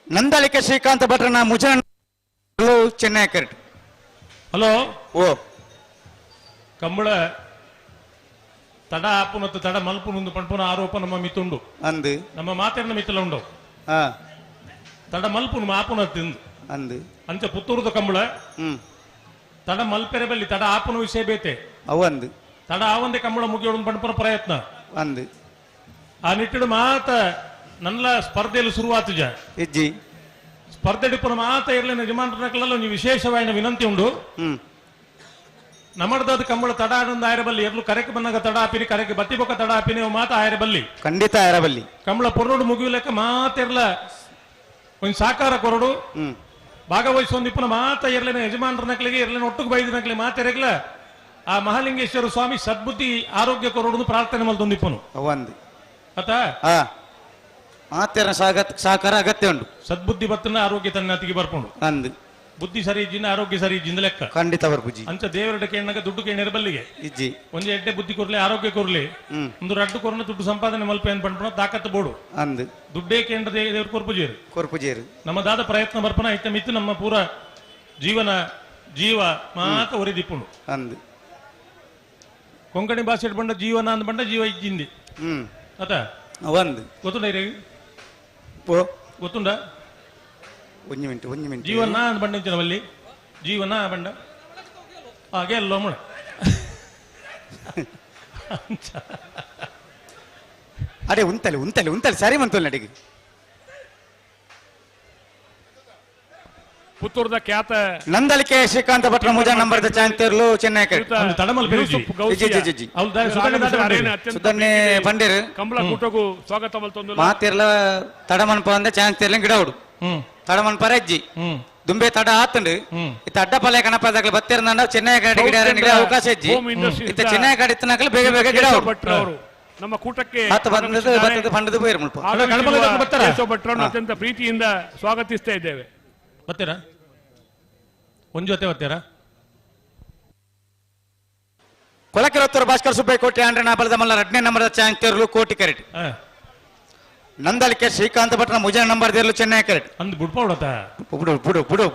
ನಂದಳಿಕೆ ಶ್ರೀಕಾಂತ ಭಟ್ರನ ಮುಜನ್ ಚೆನ್ನೈ ಕರೆಕ್ಟ್. ಹಲೋ ಓ ಕಂಬಳ ತಡ ಆಪುನತ್ತು ತಡ ಮಲ್ಪುನೊಂದು ಪಂಪುನ ಆರೋಪ ನಮ್ಮ ಮಿತ್ತುಂಡು ಅಂದು ನಮ್ಮ ಮಾತೆರ್ನ ಮಿತ್ತಲ ಉಂಡು ತಡ ಮಲ್ಪುನು ಆಪುನತ್ತಿಂದು ಅಂದು ಅಂಚ ಪುತ್ತೂರದ ಕಂಬಳ ತಡ ಮಲ್ಪೆರೆ ಬಲ್ಲಿ ತಡ ಆಪುನ ವಿಷಯ ಬೇತೆ ಅವಂದು ತಡ ಆವಂದೆ ಕಂಬಳ ಮುಗಿಯೋಡು ಪಂಪುನ ಪ್ರಯತ್ನ ಅಂದು ಆ ನಿಟ್ಟಿಡು ಮಾತ ನನ್ನ ಸ್ಪರ್ಧೆಯಲ್ಲಿ ಶುರುವಾತು ಜ ಹೆಜ್ಜಿ ಸ್ಪರ್ಧೆ ಡಿಪ್ಪನ ಮಾತ ಇರಲಿನ ಯಜಮಾನರಲ್ಲ ಒಂದು ವಿಶೇಷವಾದ ವಿನಂತಿ ಉಂಡು. ನಮ್ಮದಾದ ಕಂಬಳ ತಡ ಆಡೊಂದು ಆಯರಬಲ್ಲಿ ಎರ್ಲು ಕರೆಗೆ ಬಂದಾಗ ತಡ ಆಪಿನಿ ಕರೆಗೆ ಬತ್ತಿ ಬೊಕ್ಕ ತಡ ಆಪಿನಿ ಅವು ಮಾತ ಆಯರಬಲ್ಲಿ ಖಂಡಿತ ಆಯರಬಲ್ಲಿ ಕಂಬಳ ಪೊರ್ನೋಡು ಮುಗಿಯಲೆಕ್ಕ ಮಾತೆರ್ಲ ಒಂದು ಸಾಕಾರ ಕೊರಡು ಭಾಗವಹಿಸೊಂದು ಇಪ್ಪನ ಮಾತ ಇರ್ಲಿನ ಯಜಮಾನರ ನಕ್ಲಿಗೆ ಇರ್ಲಿನ ಒಟ್ಟಿಗೆ ಬೈದ ನಕ್ಲಿ ಮಾತೆರೆಗ್ಲ ಆ ಮಹಾಲಿಂಗೇಶ್ವರ ಸ್ವಾಮಿ ಸದ್ಬುದ್ಧಿ ಆರೋಗ್ಯ ಕೊರಡು ಪ್ರಾರ್ಥನೆ ಮಲ್ತೊಂದಿಪ್ಪನು ಅವಂದು ಆತ ಮಾತೆರ ಸಹಕಾರ ಅಗತ್ಯ ಉಂಟು. ಸದ್ಬುದ್ಧಿ ಬತ್ತನ ಆರೋಗ್ಯ ತನ್ನತಿಗೆ ಬರ್ಕೊಂಡು ಅಂದು ಬುದ್ಧಿ ಸರಿ ಇಜ್ಜಿನ ಆರೋಗ್ಯ ಸರಿ ಇಜ್ಜಿಂದ ಲೆಕ್ಕ ಖಂಡಿತ ಬರ್ಪುಜಿ ಅಂಚ ದೇವರ ಕೇಳಿನಾಗ ದುಡ್ಡು ಕೇಳಿ ಬಲ್ಲಿಗೆ ಇಜ್ಜಿ ಒಂದು ಎಡ್ಡೆ ಬುದ್ಧಿ ಕೊರ್ಲಿ ಆರೋಗ್ಯ ಕೊರ್ಲಿ ಒಂದು ರಡ್ಡು ಕೊರನ ದುಡ್ಡು ಸಂಪಾದನೆ ಮಲ್ಪೆ ಅಂತ ಪಂಪಣ ತಾಕತ್ತು ಬೋಡು ಅಂದು ದುಡ್ಡೇ ಕೇಂದ್ರ ದೇವ್ರ ಕೊರ್ಪುಜೇರು ನಮ್ಮ ದಾದ ಪ್ರಯತ್ನ ಬರ್ಪನ ಇತ್ತ ಮಿತ್ತು ನಮ್ಮ ಪೂರ ಜೀವ ಮಾತ ಒರಿದಿಪ್ಪುಂಡು ಅಂದು ಕೊಂಕಣಿ ಭಾಷೆ ಬಂಡ ಜೀವನ ಅಂದ್ ಬಂಡ ಜೀವ ಇಜ್ಜಿಂದಿ ಆತ ಅವಂದು ಗೊತ್ತುಂಡ ಗೊತ್ತುಂಡ ಒಂದು ಮಿನಿಟ್ ಜೀವನ ಅಂದ್ ಬಂಡ ಇಂಚಿನವಲ್ಲಿ ಜೀವನ ಬಂಡ ಹಾಗೆ ಅಲ್ಲೋ ಮುಳ ಅದೇ ಉಂತಲೆ ಸರಿ ಮಂತೋಲ್ ನಡಿಗೆ ಪುತ್ತೂರದ ಖ್ಯಾತ ನಂದಳಿಕೆ ಶ್ರೀಕಾಂತ ಭಟ್ರ ಮುಜಾ ನಂಬರ್ ದ ಚಾಂತಿರ್ಲು ಚೆನ್ನೈ ಸುಧನ್ನೆ ಬಂದಿರು ಕಂಬಳ ಕೂಟಗೂ ಸ್ವಾಗತ ಮಲ್ತೊಂದು ಮಾತಿರ್ಲ ತಡಮನ್ಪ ಅಂದ ಚಾಂತಿರ್ಲ ಗಿಡ ಹುಡು ತಡಮನ್ ಪರಜ್ಜಿ ದುಂಬೆ ತಡ ಆತಂಡು ಇತ್ತ ಅಡ್ಡಪಲ್ಲೆ ಕಣಪದಾಗ್ಲಿ ಬತ್ತಿರ್ನ ಚೆನ್ನೈ ಗಾಡಿ ಗಿಡ ಅವಕಾಶ ಇಜ್ಜಿ ಇತ್ತ ಚೆನ್ನೈ ಗಾಡಿ ಇತ್ತನಾಗ್ಲಿ ಬೇಗ ಬೇಗ ಗಿಡ ಹುಡು ನಮ್ಮ ಕೂಟಕ್ಕೆ ಬಂದದು ಬೇರೆ ಮುಲ್ಪ ಭಟ್ರನ್ನು ಅತ್ಯಂತ ಪ್ರೀತಿಯಿಂದ ಸ್ವಾಗತಿಸ್ತಾ ಇದ್ದೇವೆ. ಬರ್ತೀರಾ ಒಂದ್ ಜೊತೆ ಬರ್ತೀರಾ? ಕೊಳಕೆರೊತ್ತೂರು ಭಾಸ್ಕರ್ ಸುಬ್ಬಯ್ಯ ಕೋಟಿ ಆಂಡ್ರೆ ಬಲದ ಮಲ್ಲ 2ನೇ ನಂಬರ್ ಚಾಂತಿರ್ಲು ಕೋಟಿ ಕರೆಕ್ಟ್. ನಂದಳಿಕೆ ಶ್ರೀಕಾಂತ ಭಟ್ರ ಮುಜಾ ನಂಬರ್ ದೇರ್ಲು ಚೆನ್ನೈ ಕರೆಕ್ಟ್. ಅಂದ್ ಬುಡ್ಪೌಡತ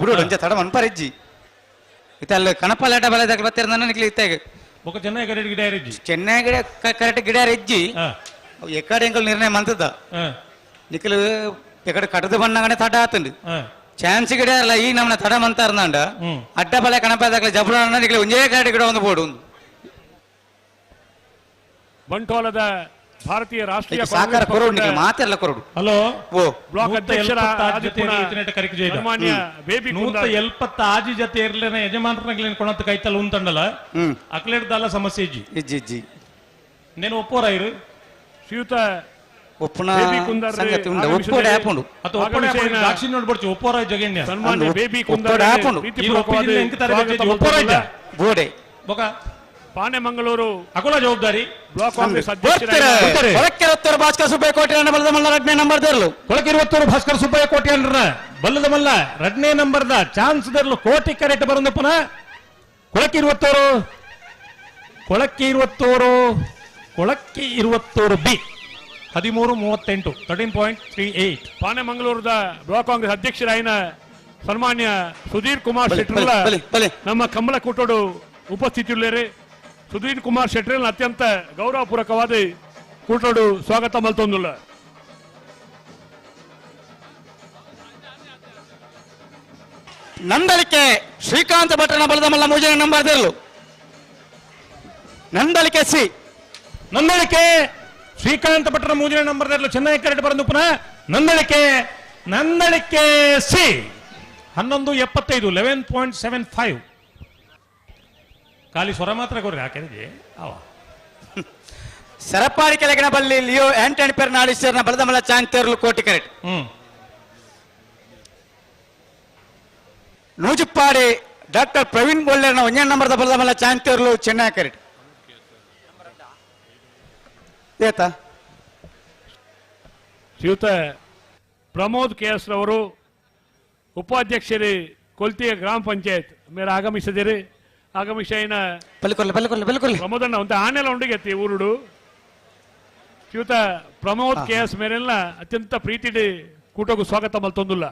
ಬುಡು ಅಂಜ ತಡ ಮನ್ಪರಿಜ್ಜಿ ಇತ್ತ ಅಲ್ಲಿ ಕಣಪಲ್ಲ ಅಡ್ಡ ಬಲದಾಗ ಬತ್ತಿರ ನಿಕ್ಲಿ ಇತ್ತಾಗ ఒక చెన్నై కరెక్ట్ గిడార్ ఇజ్జి చెన్నై కరెక్ట్ గిడార్ ఇజ్జి ఎక్కడ ఎంకల్ నిర్ణయం అంతదా నిఖిల్ ఇక్కడ కట్టదు పడినాగానే తడ ఆతండి ಚಾನ್ಸ್ ಗಿಡಲ್ಲ ಈಗ ನಮ್ಮನ್ನ ತಡ ಮಂತಾರ್ನಂಡ ಅಡ್ಡ ಬಲೆ ಕಣಪದಾಗಲಿ ಜಬಡ ನಿಖಿಲ್ ಒಂದೇ ಗಾಡಿ ಗಿಡ ಒಂದು ಬೋಡು ಬಂಟ್ವಾಳದ ಭಾರತೀಯ ರಾಷ್ಟ್ರೀಯ ಸಾಕಾರ ಕೊರೋಡು ನಿಖಿಲ್ ಮಾತೆಲ್ಲ ಕೊರೋಡು. ಹಲೋ ಓ ಬ್ಲಾಕ್ ಅಧ್ಯಕ್ಷರ ಸಾಮಾನ್ಯ ಬೇಬಿ 170 ಆಜಿ ಜೊತೆ ಇರ್ಲೇನ ಯಜಮಾನರನ್ನ ಕೊಣತ್ತ ಕೈತಲ್ಲ ಉಂತಂಡಲ್ಲ ಅಕ್ಲೆಡ್ದಲ್ಲ ಸಮಸ್ಯೆ ಇಜ್ಜಿ ಇಜ್ಜಿ నేను ఒప్పోరాయిరు శ్రీయుత ಒಪ್ಪುನ ಸಂಗತಿ ಉಂಡ ಒಪ್ಪೋಡೆ ಆಪುಂಡು ಅತ ಒಪ್ಪೋಡೆ ದಾಕ್ಷಿಣ್ಯ ನೋಡ್ಬರ್ಚು ಒಪ್ಪೋರಾಯ್ ಜಗನ್ಯ ಸನ್ಮಾನ್ಯ ಬೇಬಿ ಕುಂದರ್ ಒಪ್ಪೋಡೆ ಆಪುಂಡು ಈ ಒಪ್ಪಿಜಿಲ್ಲ ಎಂಕ ತರಬೇತಿ ಒಪ್ಪೋರಾಯ್ದ ಬೋಡೆ ಬೊಕ ಪಾನೆಮಂಗಳೂರು ಅಕುಲ ಜವಾಬ್ದಾರಿ ಬ್ಲಾಕ್ ಕಾಂಗ್ರೆಸ್ ಅಧ್ಯಕ್ಷರಾಗಿದ್ದಾರೆ. ಕೊಳಕೆರೊತ್ತೂರು ಭಾಸ್ಕರ್ ಸುಬ್ಬಯ್ಯ ಕೋಟಿ ಆಂಡ್ರೆ ಬಲದ ಮಲ್ಲ 2ನೇ ನಂಬರ್ ದೇರ್ಲು ಕೊಳಕೆರೊತ್ತೂರು ಭಾಸ್ಕರ್ ಸುಬ್ಬಯ್ಯ ಕೋಟಿ ಆಂಡ್ರೆ ಬಲ್ಲದ ಮಲ್ಲ 2ನೇ ನಂಬರ್ದ ಚಾನ್ಸ್ ದೇರ್ಲು ಕೋಟಿ ಕರೆಕ್ಟ್ ಬರಂದ ಪುನಃ ಕೊಳಕ್ಕೆ ಇರುವತ್ತೂರು ಬಿ 13:38 13.38. ಪಾನೆಮಂಗಳೂರದ ಬ್ಲಾಕ್ ಕಾಂಗ್ರೆಸ್ ಅಧ್ಯಕ್ಷರಾಯಿನ ಸನ್ಮಾನ್ಯ ಸುಧೀರ್ ಕುಮಾರ್ ಶೆಟ್ರಲ್ಲ ನಮ್ಮ ಕಂಬಳ ಕೂಟೋಡು ಉಪಸ್ಥಿತಿಯುಳ್ಳೇರೆ. ಸುಧೀರ್ ಕುಮಾರ್ ಶೆಟ್ರಲ್ ಅತ್ಯಂತ ಗೌರವಪೂರ್ವಕವಾದ ಕೂಟೋಡು ಸ್ವಾಗತ ಮಲ್ತೊಂದುಲ್ಲ. ನಂದಳಿಕೆ ಶ್ರೀಕಾಂತ ಭಟ್ರನ ಬಲದ ಮಲ್ಲ ಮುಜಾ ನಂಬರ್ ದೇರ್ಲು ನಂದಳಿಕೆ ಸಿ ನಂದಳಿಕೆ ಶ್ರೀಕಾಂತ ಭಟ್ರ ಮೂಜಿನ ನಂಬರ್ ಚೆನ್ನೈ ಕರೆಕ್ಟ್ ಬರಂದು ಪುನಃ ನಂದಳಿಕೆ ಸಿ 11:75 11.75. ಖಾಲಿ ಸ್ವರ ಮಾತ್ರ ಕೊಡ್ರಿ ಹಾಕಿದ್ರೆ ಅವ ಸರಪಾಡಿ ಕೆಳಗಿನ ಬಲ್ಲಿ ಲಿಯೋ ಆಂಟನಿ ಪೆರ್ನಾಳಿಸ್ಟರ್ನ ಬಲದ ಮಲ್ಲ ಚಾಂತಿರ್ಲು ಕೋಟಿ ಕರೆಕ್ಟ್. ನೂಜುಪ್ಪಾಡಿ ಡಾಕ್ಟರ್ ಪ್ರವೀಣ್ ಬೋಲ್ಲೆರ್ನ 1ನೇ ನಂಬರ್ದ ಬಲದ ಮಲ್ಲ ಚಾಂತಿರ್ಲು ಚೆನ್ನೈ ಕರೆಕ್ಟ್. ಏತಾ ಶ್ರೀಯುತ ಪ್ರಮೋದ್ KS ರವರು ಉಪಾಧ್ಯಕ್ಷರು ಕೊಲ್ತಿಯ ಗ್ರಾಮ ಪಂಚಾಯತ್ ಮೇರೆ ಆಗಮಿಸಿದಿರಿ. ಆಗಮಿಸಿನ ಪ್ರಮೋದಣ್ಣ ಅಂತ ಆನೆಲ್ಲ ಉಂಡಿಗೆತ್ತಿ ಊರುಡು ಶ್ರೀಯುತ ಪ್ರಮೋದ್ KS ಮೇರೆಲ್ಲ ಅತ್ಯಂತ ಪ್ರೀತಿಡಿ ಕೂಟಗೂ ಸ್ವಾಗತ ಮಲ್ತೊಂದುಲ್ಲ.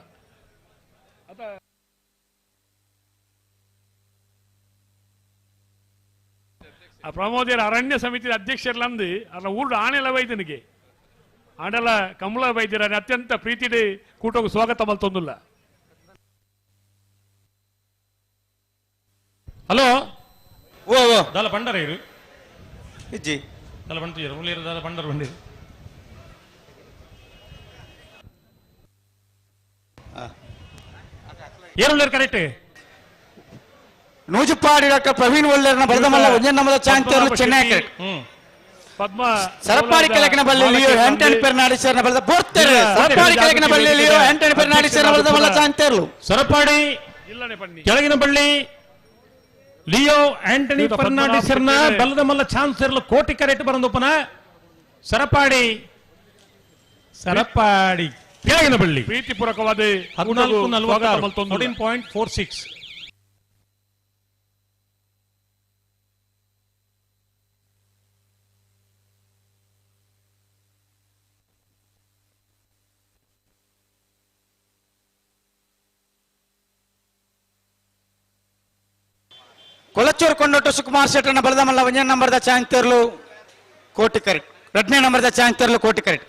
ಪ್ರಮೋದಿಯರ ಅರಣ್ಯ ಸಮಿತಿ ಅಧ್ಯಕ್ಷರ್ಲಂದು ಅಲ್ಲ ಊರು ಆನೆಲ ವೈದ್ಯನಿಗೆ ಆಡಲ ಕಮಲ ವೈದ್ಯರ ಅತ್ಯಂತ ಪ್ರೀತಿಡೆ ಕೂಟಗೂ ಸ್ವಾಗತ ಮಲ್ತೊಂದುಲ್ಲ. ಹಲೋ ಓ ಓ ದಾಲ ಪಂಡರ ಇರು ಇಜ್ಜಿ ದಾಲ ಪಂಡ ಉಳ್ಳೇರು ದಾಲ ಪಂಡರ ಬಂದಿರು ಏರುಳ್ಳೇರು ಕರೆಕ್ಟ್ ನೂಜುಪಾಡಿ ಡಾಕ್ಟರ್ ಪ್ರವೀಣ್ ಒಳ್ಳೆರ್ನ ಬಲದಮಲ್ಲ ಒಂಜನ್ನಮದ ಚಾಂತಿಯರ್ಲು ಚೆನ್ನೈ ಪದ್ಮ ಸರಪಾಡಿ ಕೆಳಗಿನ ಬಳ್ಳಿಯಲ್ಲಿಯೋ ಆಂಟನಿ ಫೆರ್ನಾಂಡಿಸ್ನ ಬಲದ ಬೋರ್ತಾರೆ ಸರಪಾಡಿ ಕೆಳಗಿನ ಬಳ್ಳಿಯಲ್ಲಿಯೋ ಆಂಟನಿ ಫೆರ್ನಾಂಡಿಸ್ನ ಬಲದಮಲ್ಲ ಚಾಂತಿಯರ್ಲು ಸರಪಾಡಿ ಕೆಳಗಿನ ಬಳ್ಳಿ ಲಿಯೋ ಆಂಟನಿ ಫೆರ್ನಾಂಡಿಸ್ನ ಬಲದಮಲ್ಲ ಚಾನ್ಸರ್ಲು ಕೋಟಿ ಕರೆಕ್ಟ್ ಬರಂದೊಪ್ಪನ ಸರಪಾಡಿ ಸರಪಾಡಿ ಕೆಳಗಿನ ಬಳ್ಳಿ ಪ್ರೀತಿಪೂರ್ವಕವಾದ 1446 ಕೊಳಚೂರು ಕೊಂಡೊಟ್ಟು ಸುಕುಮಾರ್ ಶೆಟ್ಟರ್ನ ಬಲದಮಲ್ಲ ಒಂಜನೇ ನಂಬರ್ದ ಚಾಂತಿಯರ್ಲು ಕೋಟಿ ಕರೆಕ್ಟ್ ಎರಡನೇ ನಂಬರ್ದ ಚಾಂತಿಯರ್ಲು ಕೋಟಿ ಕರೆಕ್ಟ್.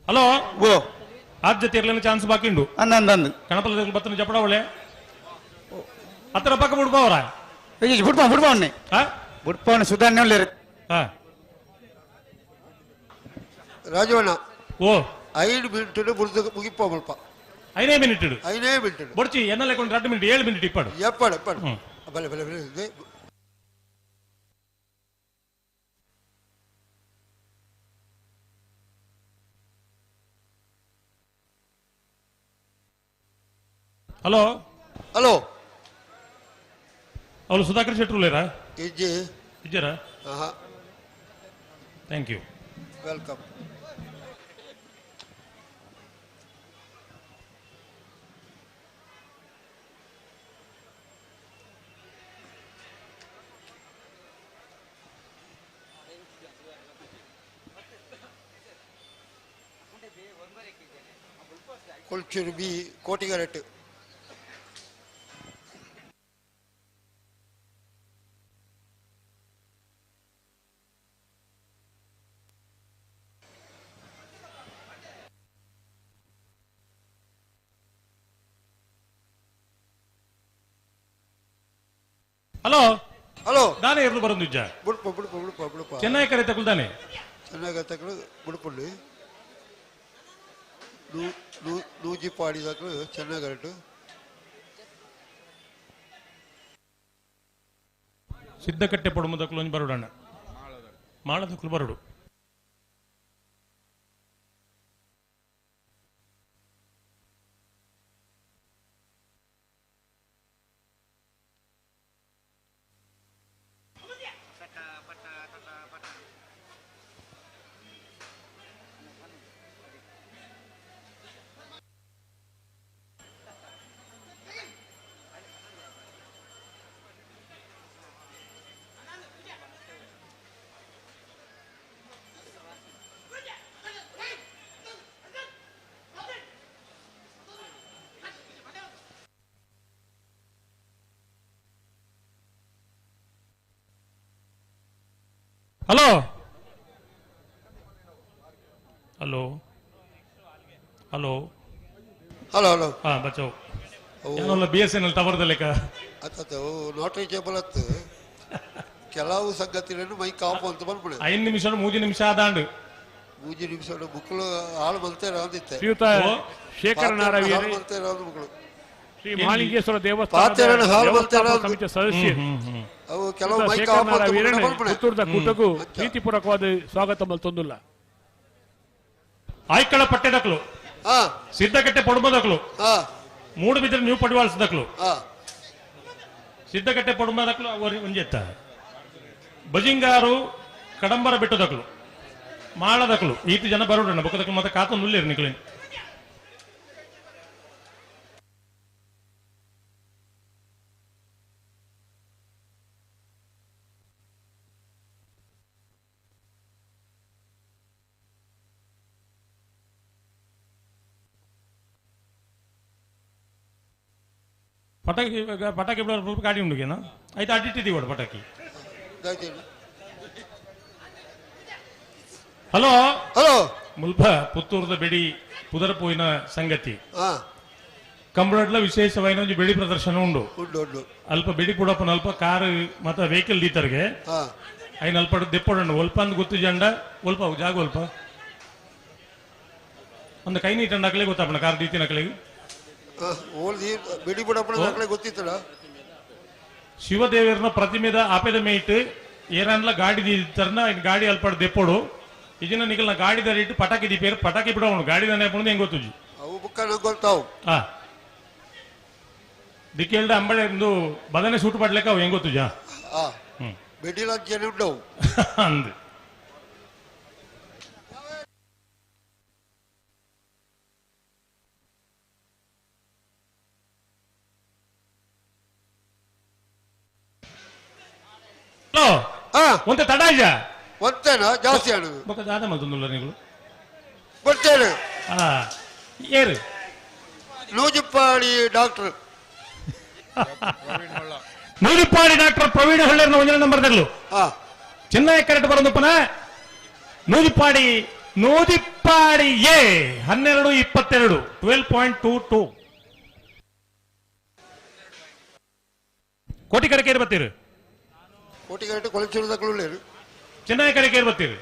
ಹಲೋ ಓ ಆದ್ಯತೆ ಇರ್ಲಿನ ಚಾನ್ಸ್ ಬಾಕಿ ಉಂಟು ಅಂದಂದು ಕಣಪಲ್ಲ ಬತ್ತನ ಚಪಡ ಒಳ್ಳೆ ಹತ್ತರ ಪಕ್ಕ ಬಿಡ್ಬೋರ ಬಿಡ್ಬೋಣ್ಣೆ ಬಿಡ್ಬೋಣ್ಣೆ ಸುಧಾರಣೆ ಒಳ್ಳೆ ರಾಜವಣ್ಣ ಓ 5 ಮಿನಿಟ್ ಬುಡ್ದು ಮುಗಿಪ್ಪ ಮಲ್ಪ 5 ಮಿನಿಟ್ 5 ಮಿನಿಟ್ ಬೊಡ್ಚಿ ಎನ್ನಲೆ ಕೊಂಡು 2 ಮಿನಿಟ್ 7 ಮಿನಿಟ್ ಇಪ್ಪಡು ಎಪ್ಪಡು ಬಲೆ ಬಲೆ ಬಲೆ ಹಲೋ ಹಲೋ ಅವಳು ಸುಧಾಕರ್ ಶೆಟ್ರು ಲೇರಾ ಇಜ್ಜಿ ಇಜ್ಜರ ಥ್ಯಾಂಕ್ ಯು ವೆಲ್ಕಮ್. ಕೊಲ್ಚೂರು ಬಿ ಕೋಟಿಗರಟ್ಟು ಹಲೋ ಹಲೋ ನಾನೇ ಇರ್ಲು ಬರೋದು ನಿಜ ಬುಡ್ಪ ಬುಡ್ಪ ಬುಡ್ಪ ಬುಡ್ಪ ಚೆನ್ನೈ ಕರೆ ತಗೊಳ್ತಾನೆ ಚೆನ್ನಾಗಿ ತಗಳು ಬುಡ್ಪುಳ್ಳಿ ನೂಜಿ ಪಾಡಿದಾಕಲು ಚೆನ್ನಾಗರಟು ಸಿದ್ದಕಟ್ಟೆ ಪಡುಮದಕ್ಕಲು ಒಂಜಿ ಬರುಡಣ್ಣ ಮಾಳದಕ್ಕಲು ಬರುಡು hello hello hello hello hello ಹಾ ಬಚಾವ್ ಏನಲ್ಲ BSNL ಟವರ್ದ ಲೆಕ್ಕ ಅತ್ತ ನೋಟ್ರಿ ಕೇಬಲ್ ಅತ್ತು ಕೆಲವು ಸಂಗತಿಗಳನ್ನು ಮೈ ಕಾಪು ಅಂತ ಬಂದ್ಬಿಡು 5 ನಿಮಿಷ 3 ನಿಮಿಷ ಆದಾಂಡು 3 ನಿಮಿಷ ಬುಕ್ಳು ಹಾಳು ಮಲ್ತೇರ ಅಂದಿತ್ತೆ ಶ್ರೀಯುತ ಶೇಖರ ನಾರಾಯಣ ಮಲ್ತೇರ ಅಂದ ಬುಕ್ಳು ಶ್ರೀ ಮಹಾಲಿಂಗೇಶ್ವರ ದೇವಸ್ಥಾನ ಸಮಿತಿಯ ಸದಸ್ಯರು ಅವು ಕೆಲವು ಮೈ ಕಾಪು ಅಂತ ಬಂದ್ಬಿಡು ಪುತ್ತೂರದ ಕೂಟಗೂ ಪ್ರೀತಿಪೂರ್ವಕವಾದ ಸ್ವಾಗತ ಮಲ್ತೊಂದುಲ್ಲ. ಆಯ್ಕಳ ಪಟ್ಟೆದಕ್ಲು ಸಿದ್ದಕಟ್ಟೆ ಪಡುಮದಕ್ಲು ಮೂಡುಬಿದ್ರೆ ನ್ಯೂ ಪಡಿವಾಳ್ಸದಕ್ಲು ಸಿದ್ದಕಟ್ಟೆ ಪಡುಮದಕ್ಲು ಒಂಜೆತ್ತ ಬಜಿಂಗಾರು ಕಡಂಬರ ಬೆಟ್ಟದಕ್ಲು ಮಾಳದಕ್ಲು ಈತು ಜನ ಬರೋಣ ಬೊಕ್ಕದಕ್ಲು ಮತ್ತೆ ಕಾತು ನುಲ್ಲಿರು ನಿಕ್ಲೇನು ಪಟಾಕಿ ಪಟಾಕಿ ಬಿಡೋ ಗಾಡಿ ಉಂಡುಗೇನ ಆಯ್ತು ಅಡ್ಡಿಟ್ಟಿದ್ದೀವಿ ಕೂಡ ಪಟಾಕಿ. ಹಲೋ ಹಲೋ ಮುಲ್ಪ ಪುತ್ತೂರದ ಬೆಡಿ ಪುದರಪೋಯಿನ ಸಂಗತಿ ಕಂಬಳಡ್ಲ ವಿಶೇಷವಾದ ಒಂದು ಬೆಡಿ ಪ್ರದರ್ಶನ ಉಂಡು. ಅಲ್ಪ ಬೆಡಿ ಪುಡಪ್ಪನ ಅಲ್ಪ ಕಾರ್ ಮತ್ತೆ ವೆಹಿಕಲ್ ದೀತರ್ಗೆ ಐನ್ ಅಲ್ಪ ದೆಪ್ಪೊಂಡು ಒಲ್ಪ ಅಂದ್ ಗೊತ್ತು ಜಂಡ ಒಲ್ಪ ಜಾಗ ಒಲ್ಪ ಒಂದು ಕೈ ನೀಟಂಡ ಹಾಕ್ಲೆ ಗೊತ್ತಾಪಣ ಕಾರ್ ದೀತಿನ ಹಾಕ್ಲೆಗೆ ಬೆಡಿ ಪುಡಪ್ಪನ ಗೊತ್ತಿತ್ತಲ್ಲ. ಶಿವದೇವರನ ಪ್ರತಿಮೆದ ಆಪೆದ ಮೇಯ್ಟ್ ಏರನ್ಲ ಗಾಡಿ ದೀತರ್ನ ಗಾಡಿ ಅಲ್ಪ ದೆಪ್ಪೋಡು ಇದನ್ನ ನಿಖಲ್ನ ಗಾಡಿ ದಾರಿ ಇಟ್ಟು ಪಟಾಕಿ ದೀಪೇರು ಪಟಾಕಿ ಬಿಡೋಣ ಗಾಡಿ ದಾನೆ ಹಾಕೊಂಡು ಹೆಂಗ್ ಗೊತ್ತು ಅವು ಬುಕ್ಕ ಗೊತ್ತಾವು ದಿಕ್ಕೇಳ್ದ ಅಂಬಳೆ ಒಂದು ಬದನೆ ಸೂಟ್ ಪಡ್ಲಿಕ್ಕೆ ಅವು ಹೆಂಗ್ ಗೊತ್ತು ಬೆಡಿಲ ಜನ ಉಂಟವು ಅಂದ್ ಒಂತೆ ತಡಾಜ ಒಂತೇನ ಜಾಸ್ತಿ ಆಡು ಬೊಕ್ಕ ದಾದ ಮಲ್ತೊಂದುಲ್ಲ ನೀವು ಬರ್ತೇನೆ ಏರು ನೂಜಿಪ್ಪಾಡಿ ಡಾಕ್ಟರ್ ನೂಜಿಪ್ಪಾಡಿ ಡಾಕ್ಟರ್ ಪ್ರವೀಣ್ ಹೊಳ್ಳೆರ್ನ ಒಂದನೇ ನಂಬರ್ದಲ್ಲೂ ಚೆನ್ನೈ ಕರೆಕ್ಟ್ ಬರೋದಪ್ಪನ ನೂಜಿಪ್ಪಾಡಿ ನೂಜಿಪ್ಪಾಡಿ ಎ 12-22 12.22 ಕೋಟಿ ಕಡೆಗೆ ಬರ್ತೀರಿ ಕೋಟಿ ಕರೆಕ್ಟ್ ಕೊಳಚೂರು ಚೆನ್ನೈ ಕಡೆಗೆ ಬರ್ತೀರಿ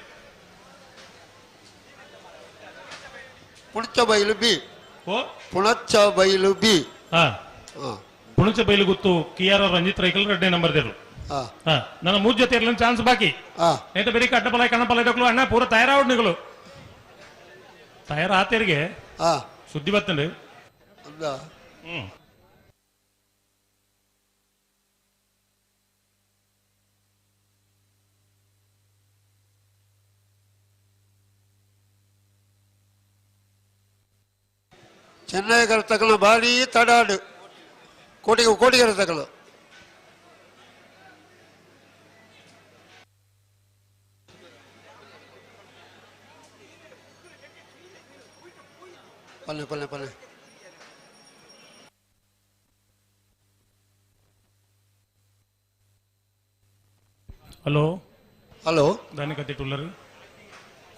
ಪುಣಚ ಬೈಲು ಬಿ ಪುಣಚ ಬೈಲು ಬಿ ಪುಣಚ ಬೈಲು ಗೊತ್ತು ಕಿಯಾರ ರಂಜಿತ್ ರೈಕಲ್ 2ನೇ ನಂಬರ್ದೇರು ನನ್ನ 3 ಜೊತೆ ಇರಲಿ ಚಾನ್ಸ್ ಬಾಕಿ ಎಂತ ಬೇರೆ ಕಟ್ಟಪಲ ಕಣ್ಣಪಲ ಇಡಕ್ಲು ಅಣ್ಣ ಪೂರ ತಯಾರಾವಡ್ ನಿಗಳು ತಯಾರ ಆತೇರಿಗೆ ಸುದ್ದಿ ಬತ್ತಂಡು ಚೆನ್ನೈಗರ ತಗಲ ಭಾರಿ ತಡಾಡು ಕೋಟಿಗರ ತಗಲ ಪಲ್ಲೆ ಪಲ್ಲೆ ಪಲ್ಲೆ ಹಲೋ ಹಲೋ ದಾನಿ ಕತೆ ಟುಲ್ಲರು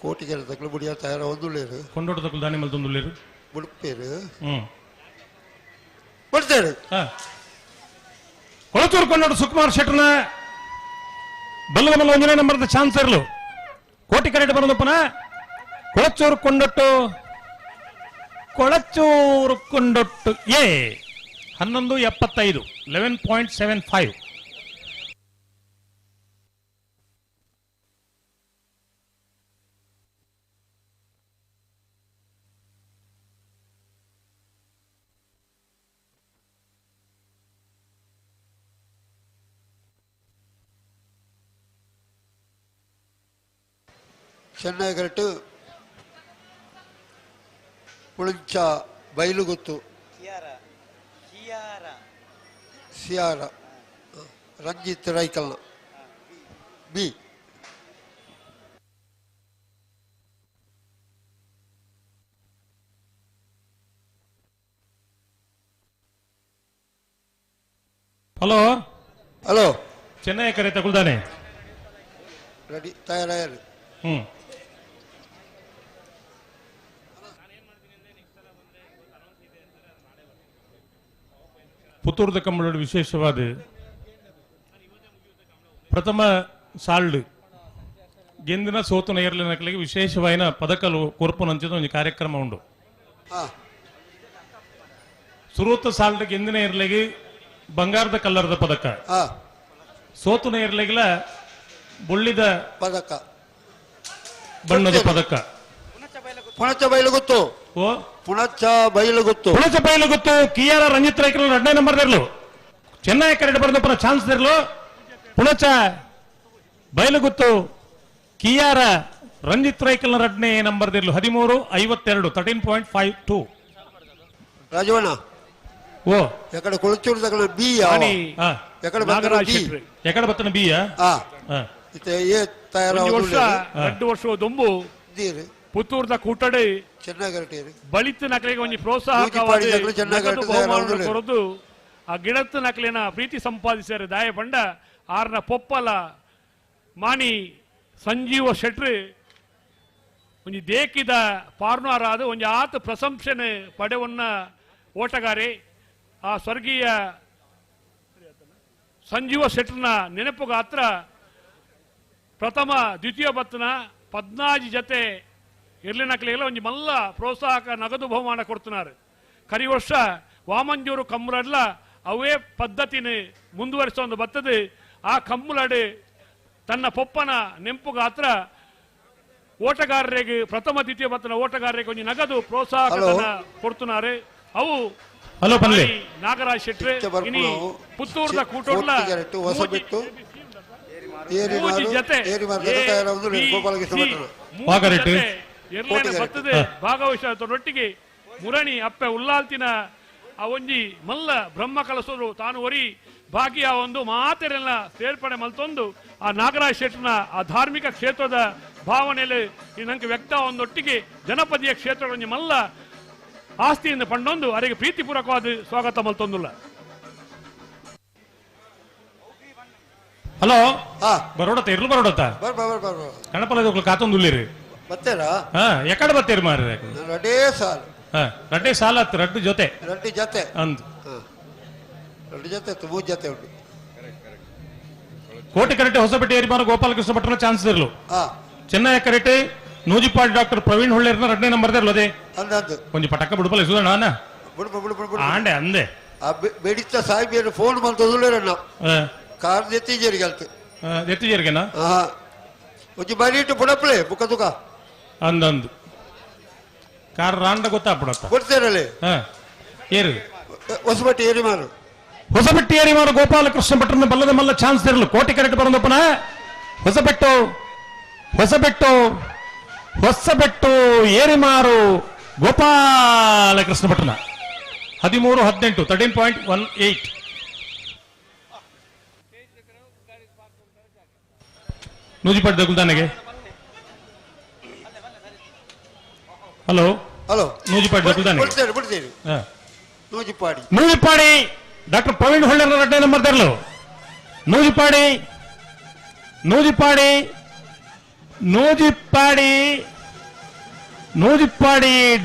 ಕೋಟಿಗರ ತಗಲು ಬುಡಿಯ ತಯಾರ ಒಂದುಳ್ಳೇರು ಕೊಂಡೋಟ ತಗಲು ದಾನಿ ಮಲ್ತೊಂದುಳ್ಳೇರು ಬುಡುಪೇರು ಬರ್ತೇನೆ ಕೊಳತೂರು ಕೊಂಡೋಡು ಸುಕುಮಾರ್ ಶೆಟ್ಟರ್ನ ಬಲ್ಲದ ಮಲ್ಲ 1ನೇ ನಂಬರ್ದ ಚಾನ್ಸ್ ಇರಲು ಕೋಟಿ ಕರೆಕ್ಟ್ ಬರೋದಪ್ಪನ ಕೊಳಚೂರು ಕೊಂಡೊಟ್ಟು ಎ 11.75 11.75 ಚೆನ್ನೈ ಕರೆಕ್ಟ್ ಪುಳಂಚ ಬೈಲುಗುತ್ತು ಸಿಯಾರ ರಂಜಿತ್ ರೈಕಲ್ ಬಿ ಹಲೋ ಹಲೋ ಚೆನ್ನೈ ಕರೆ ತಗೊಳ್ದಾನೆ ರೆಡಿ ತಯಾರಾಯರು ಪುತ್ತೂರದ ಕಂಬಳದ ವಿಶೇಷವಾದ ಪ್ರಥಮ ಸಾಲ್ಡ್ ಗೆಂದಿನ ಸೋತನ ಏರ್ಲಿನಗಳಿಗೆ ವಿಶೇಷವಾದ ಪದಕಲು ಕೊರ್ಪುನಂಚಿದ ಒಂದು ಕಾರ್ಯಕ್ರಮ ಉಂಟು ಸುರೂತ ಸಾಲ್ಡ್ ಗೆಂದಿನ ಏರ್ಲಿಗೆ ಬಂಗಾರದ ಕಲ್ಲರದ ಪದಕ ಸೋತನ ಏರ್ಲಿಗಳ ಬುಳ್ಳಿದ ಪದಕ ಬಣ್ಣದ ಪದಕ ಪುಣಚ ಬೈಲುಗುತ್ತು ಪುಣಚ ಬೈಲುಗುತ್ತು ಕಿಯಾರ ರಂಜಿತ್ ರೈಕಲ್ 2ನೇ ನಂಬರ್ದಿರ್ಲು ಚೆನ್ನೈ ಕರೆಕ್ಟ್ ಬರೋದಪ್ಪನ ಚಾನ್ಸ್ ಇರ್ಲು ಪುಣಚ ಬೈಲುಗುತ್ತು ಕಿಯಾರ ರಂಜಿತ್ ರೈಕಲ್ 2ನೇ ನಂಬರ್ದಿರ್ಲು 13.52 13.52 ರಾಜವಣ್ಣ ಎಕಡೆ ಕೊಳಚೂರು ತಗಲ ಬಿ ಎಕಡೆ ಬತ್ತನ ಬಿ ಎರಡು ವರ್ಷ ದೊಂಬು ಪುತ್ತೂರದ ಕೂಟಡೆ ಚೆನ್ನಾಗಿ ಬಳಿತ ನಕಲಿಗೆ ಒಂದು ಪ್ರೋತ್ಸಾಹಕವಾದ ಬಹುಮಾನ ಕೊಡೋದು ಆ ಗಿಡತ್ತು ನಕಲಿನ ಪ್ರೀತಿ ಸಂಪಾದಿಸ್ಯಾರ ದಾಯ ಪಂಡ ಆರ್ನ ಪೊಪ್ಪಲ ಮಾನಿ ಸಂಜೀವ ಶೆಟ್ರು ಒಂಜಿ ದೇಕಿದ ಪಾರ್ನಾರಾದ ಒಂಜಿ ಆತ ಪ್ರಶಂಸನೆ ಪಡೆವನ್ನ ಓಟಗಾರೆ ಆ ಸ್ವರ್ಗೀಯ ಸಂಜೀವ ಶೆಟ್ರನ ನೆನಪು ಗಾತ್ರ ಪ್ರಥಮ ದ್ವಿತೀಯ ಬತ್ತನ 14 ಜತೆ ಇರ್ಲಿನಕ್ಲೆಲ್ಲ ಒಂಜಿ ಮಲ್ಲ ಪ್ರೋತ್ಸಾಹಕ ನಗದು ಬಹುಮಾನ ಕೊಡ್తున్నారు ಕರಿ ವರ್ಷ ವಾಮಂಜೂರು ಕಮ್ಮುಲಡ್ಲ ಅವೇ ಪದ್ಧತಿನ ಮುಂದುವರಿಸೊಂದು ಬತ್ತದು ಆ ಕಮ್ಮುಲಡು ತನ್ನ ಪೊಪ್ಪನ ನೆಂಪು ಗಾತ್ರ ಓಟಗಾರರಿಗೆ ಪ್ರಥಮ ದ್ವಿತೀಯ ಬತ್ತನ ಓಟಗಾರರಿಗೆ ಒಂಜಿ ನಗದು ಪ್ರೋತ್ಸಾಹಕ ಕೊಡ್తున్నారు ಅವು ಹಲೋ ಪನ್ಲೆ ನಾಗರಾಜ್ ಶೆಟ್ರೆ ಇನಿ ಪುತ್ತೂರ್ದ ಕೂಟೋಡ್ಲ ಬರ್ತದೆ ಭಾಗವಹಿಸೊಟ್ಟಿಗೆ ಮುರಣಿ ಅಪ್ಪೆ ಉಲ್ಲಾಲ್ತಿನ ಆ ಒಂಜಿ ಮಲ್ಲ ಬ್ರಹ್ಮ ಕಲಸರು ತಾನು ಒರಿ ಭಾಗ್ಯ ಒಂದು ಮಾತೆರೆಲ್ಲ ಸೇರ್ಪಡೆ ಮಲ್ತೊಂದು ಆ ನಾಗರಾಜ್ ಶೆಟ್ರನ ಆ ಧಾರ್ಮಿಕ ಕ್ಷೇತ್ರದ ಭಾವನೆಯಲ್ಲಿ ನಂಗೆ ವ್ಯಕ್ತ ಒಂದೊಟ್ಟಿಗೆ ಜನಪದೀಯ ಕ್ಷೇತ್ರ ಒಂಜಿ ಮಲ್ಲ ಆಸ್ತಿಯಿಂದ ಪಂಡೊಂದು ಅವರಿಗೆ ಪ್ರೀತಿಪೂರ್ವಕವಾದ ಸ್ವಾಗತ ಮಲ್ತೊಂದುಲ್ಲ. ಹಲೋ ಬರೋಡತ್ತ ಇರ್ಲು ಬರೋಡತ್ತ ಕಣಪಲ ಕಾತೊಂದುಲ್ಲಿರಿ ಬತ್ತೇರಾ ಎಕಡೆ ಬತ್ತೇರಿ ಮಾರಿ ರಡ್ಡೇ ಸಾಲ್ ರಡ್ಡೇ ಸಾಲ ಹತ್ತು ರಡ್ಡು ಜೊತೆ ರಡ್ಡಿ ಜೊತೆ ಅಂದ್ ರಡ್ಡಿ ಜೊತೆ ಇತ್ತು 3 ಜೊತೆ ಉಂಟು ಕೋಟಿ ಕರೆಕ್ಟ್ ಹೊಸಪೇಟೆ ಏರಿಮಾರ ಗೋಪಾಲಕೃಷ್ಣ ಭಟ್ರನ ಚಾನ್ಸ್ ಇರ್ಲು ಚೆನ್ನೈ ಕರೆಕ್ಟ್ ನೂಜಿಪಾಡಿ ಡಾಕ್ಟರ್ ಪ್ರವೀಣ್ ಹೊಳ್ಳೆರ್ನ 2ನೇ ನಂಬರ್ ಇರ್ಲದೆ ಒಂಜಿ ಪಟಕ ಬಿಡುಪಲ್ಲ ಸುದಣ್ಣ ಆಂಡೆ ಅಂದೆ ಬೆಡಿತ ಸಾಹಿಬಿಯರು ಫೋನ್ ಮಾಡ್ತದುಳ್ಳೇರಣ್ಣ ಕಾರ್ ಎತ್ತಿಜೇರಿಗೆ ಅಲ್ತು ಎತ್ತಿಜೇರಿಗೆನಾ ಒಂಜಿ ಬರಿಟ್ಟು ಬುಡಪ್ಲೆ ಬುಕ್ಕ ತುಕ ಅಂದಂದು ಕಾರ್ ರಾಂಡ ಗೊತ್ತಾಗ್ಬಿಡತ್ತ ಕೊಡ್ತೇರಲ್ಲೇ ಏರು ಹೊಸಬಟ್ಟಿ ಏರಿಮಾರು ಹೊಸಬೆಟ್ಟಿ ಏರಿಮಾರು ಗೋಪಾಲಕೃಷ್ಣ ಭಟ್ರನ ಬಲ್ಲದ ಮಲ್ಲ ಚಾನ್ಸ್ ಇರಲು ಕೋಟಿ ಕರೆಕ್ಟ್ ಬರೋದಪ್ಪನ ಹೊಸಬೆಟ್ಟು ಏರಿಮಾರು ಗೋಪಾಲಕೃಷ್ಣ ಭಟ್ರನ 13-18 13.18 ನೂಜಿಪಾಡಿ ದಗುಲ್ದಾನೆಗೆ ಹಲೋ ನೂಜಿಪಾಡಿ ದಗುಲ್ದಾನೆಗೆ ನೂಜಿಪಾಡಿ ಡಾಕ್ಟರ್ ಪ್ರವೀಣ್ ಹೊಳ್ಳೆರ 2ನೇ ನಂಬರ್ ದರ್ಲು ನೂಜಿಪಾಡಿ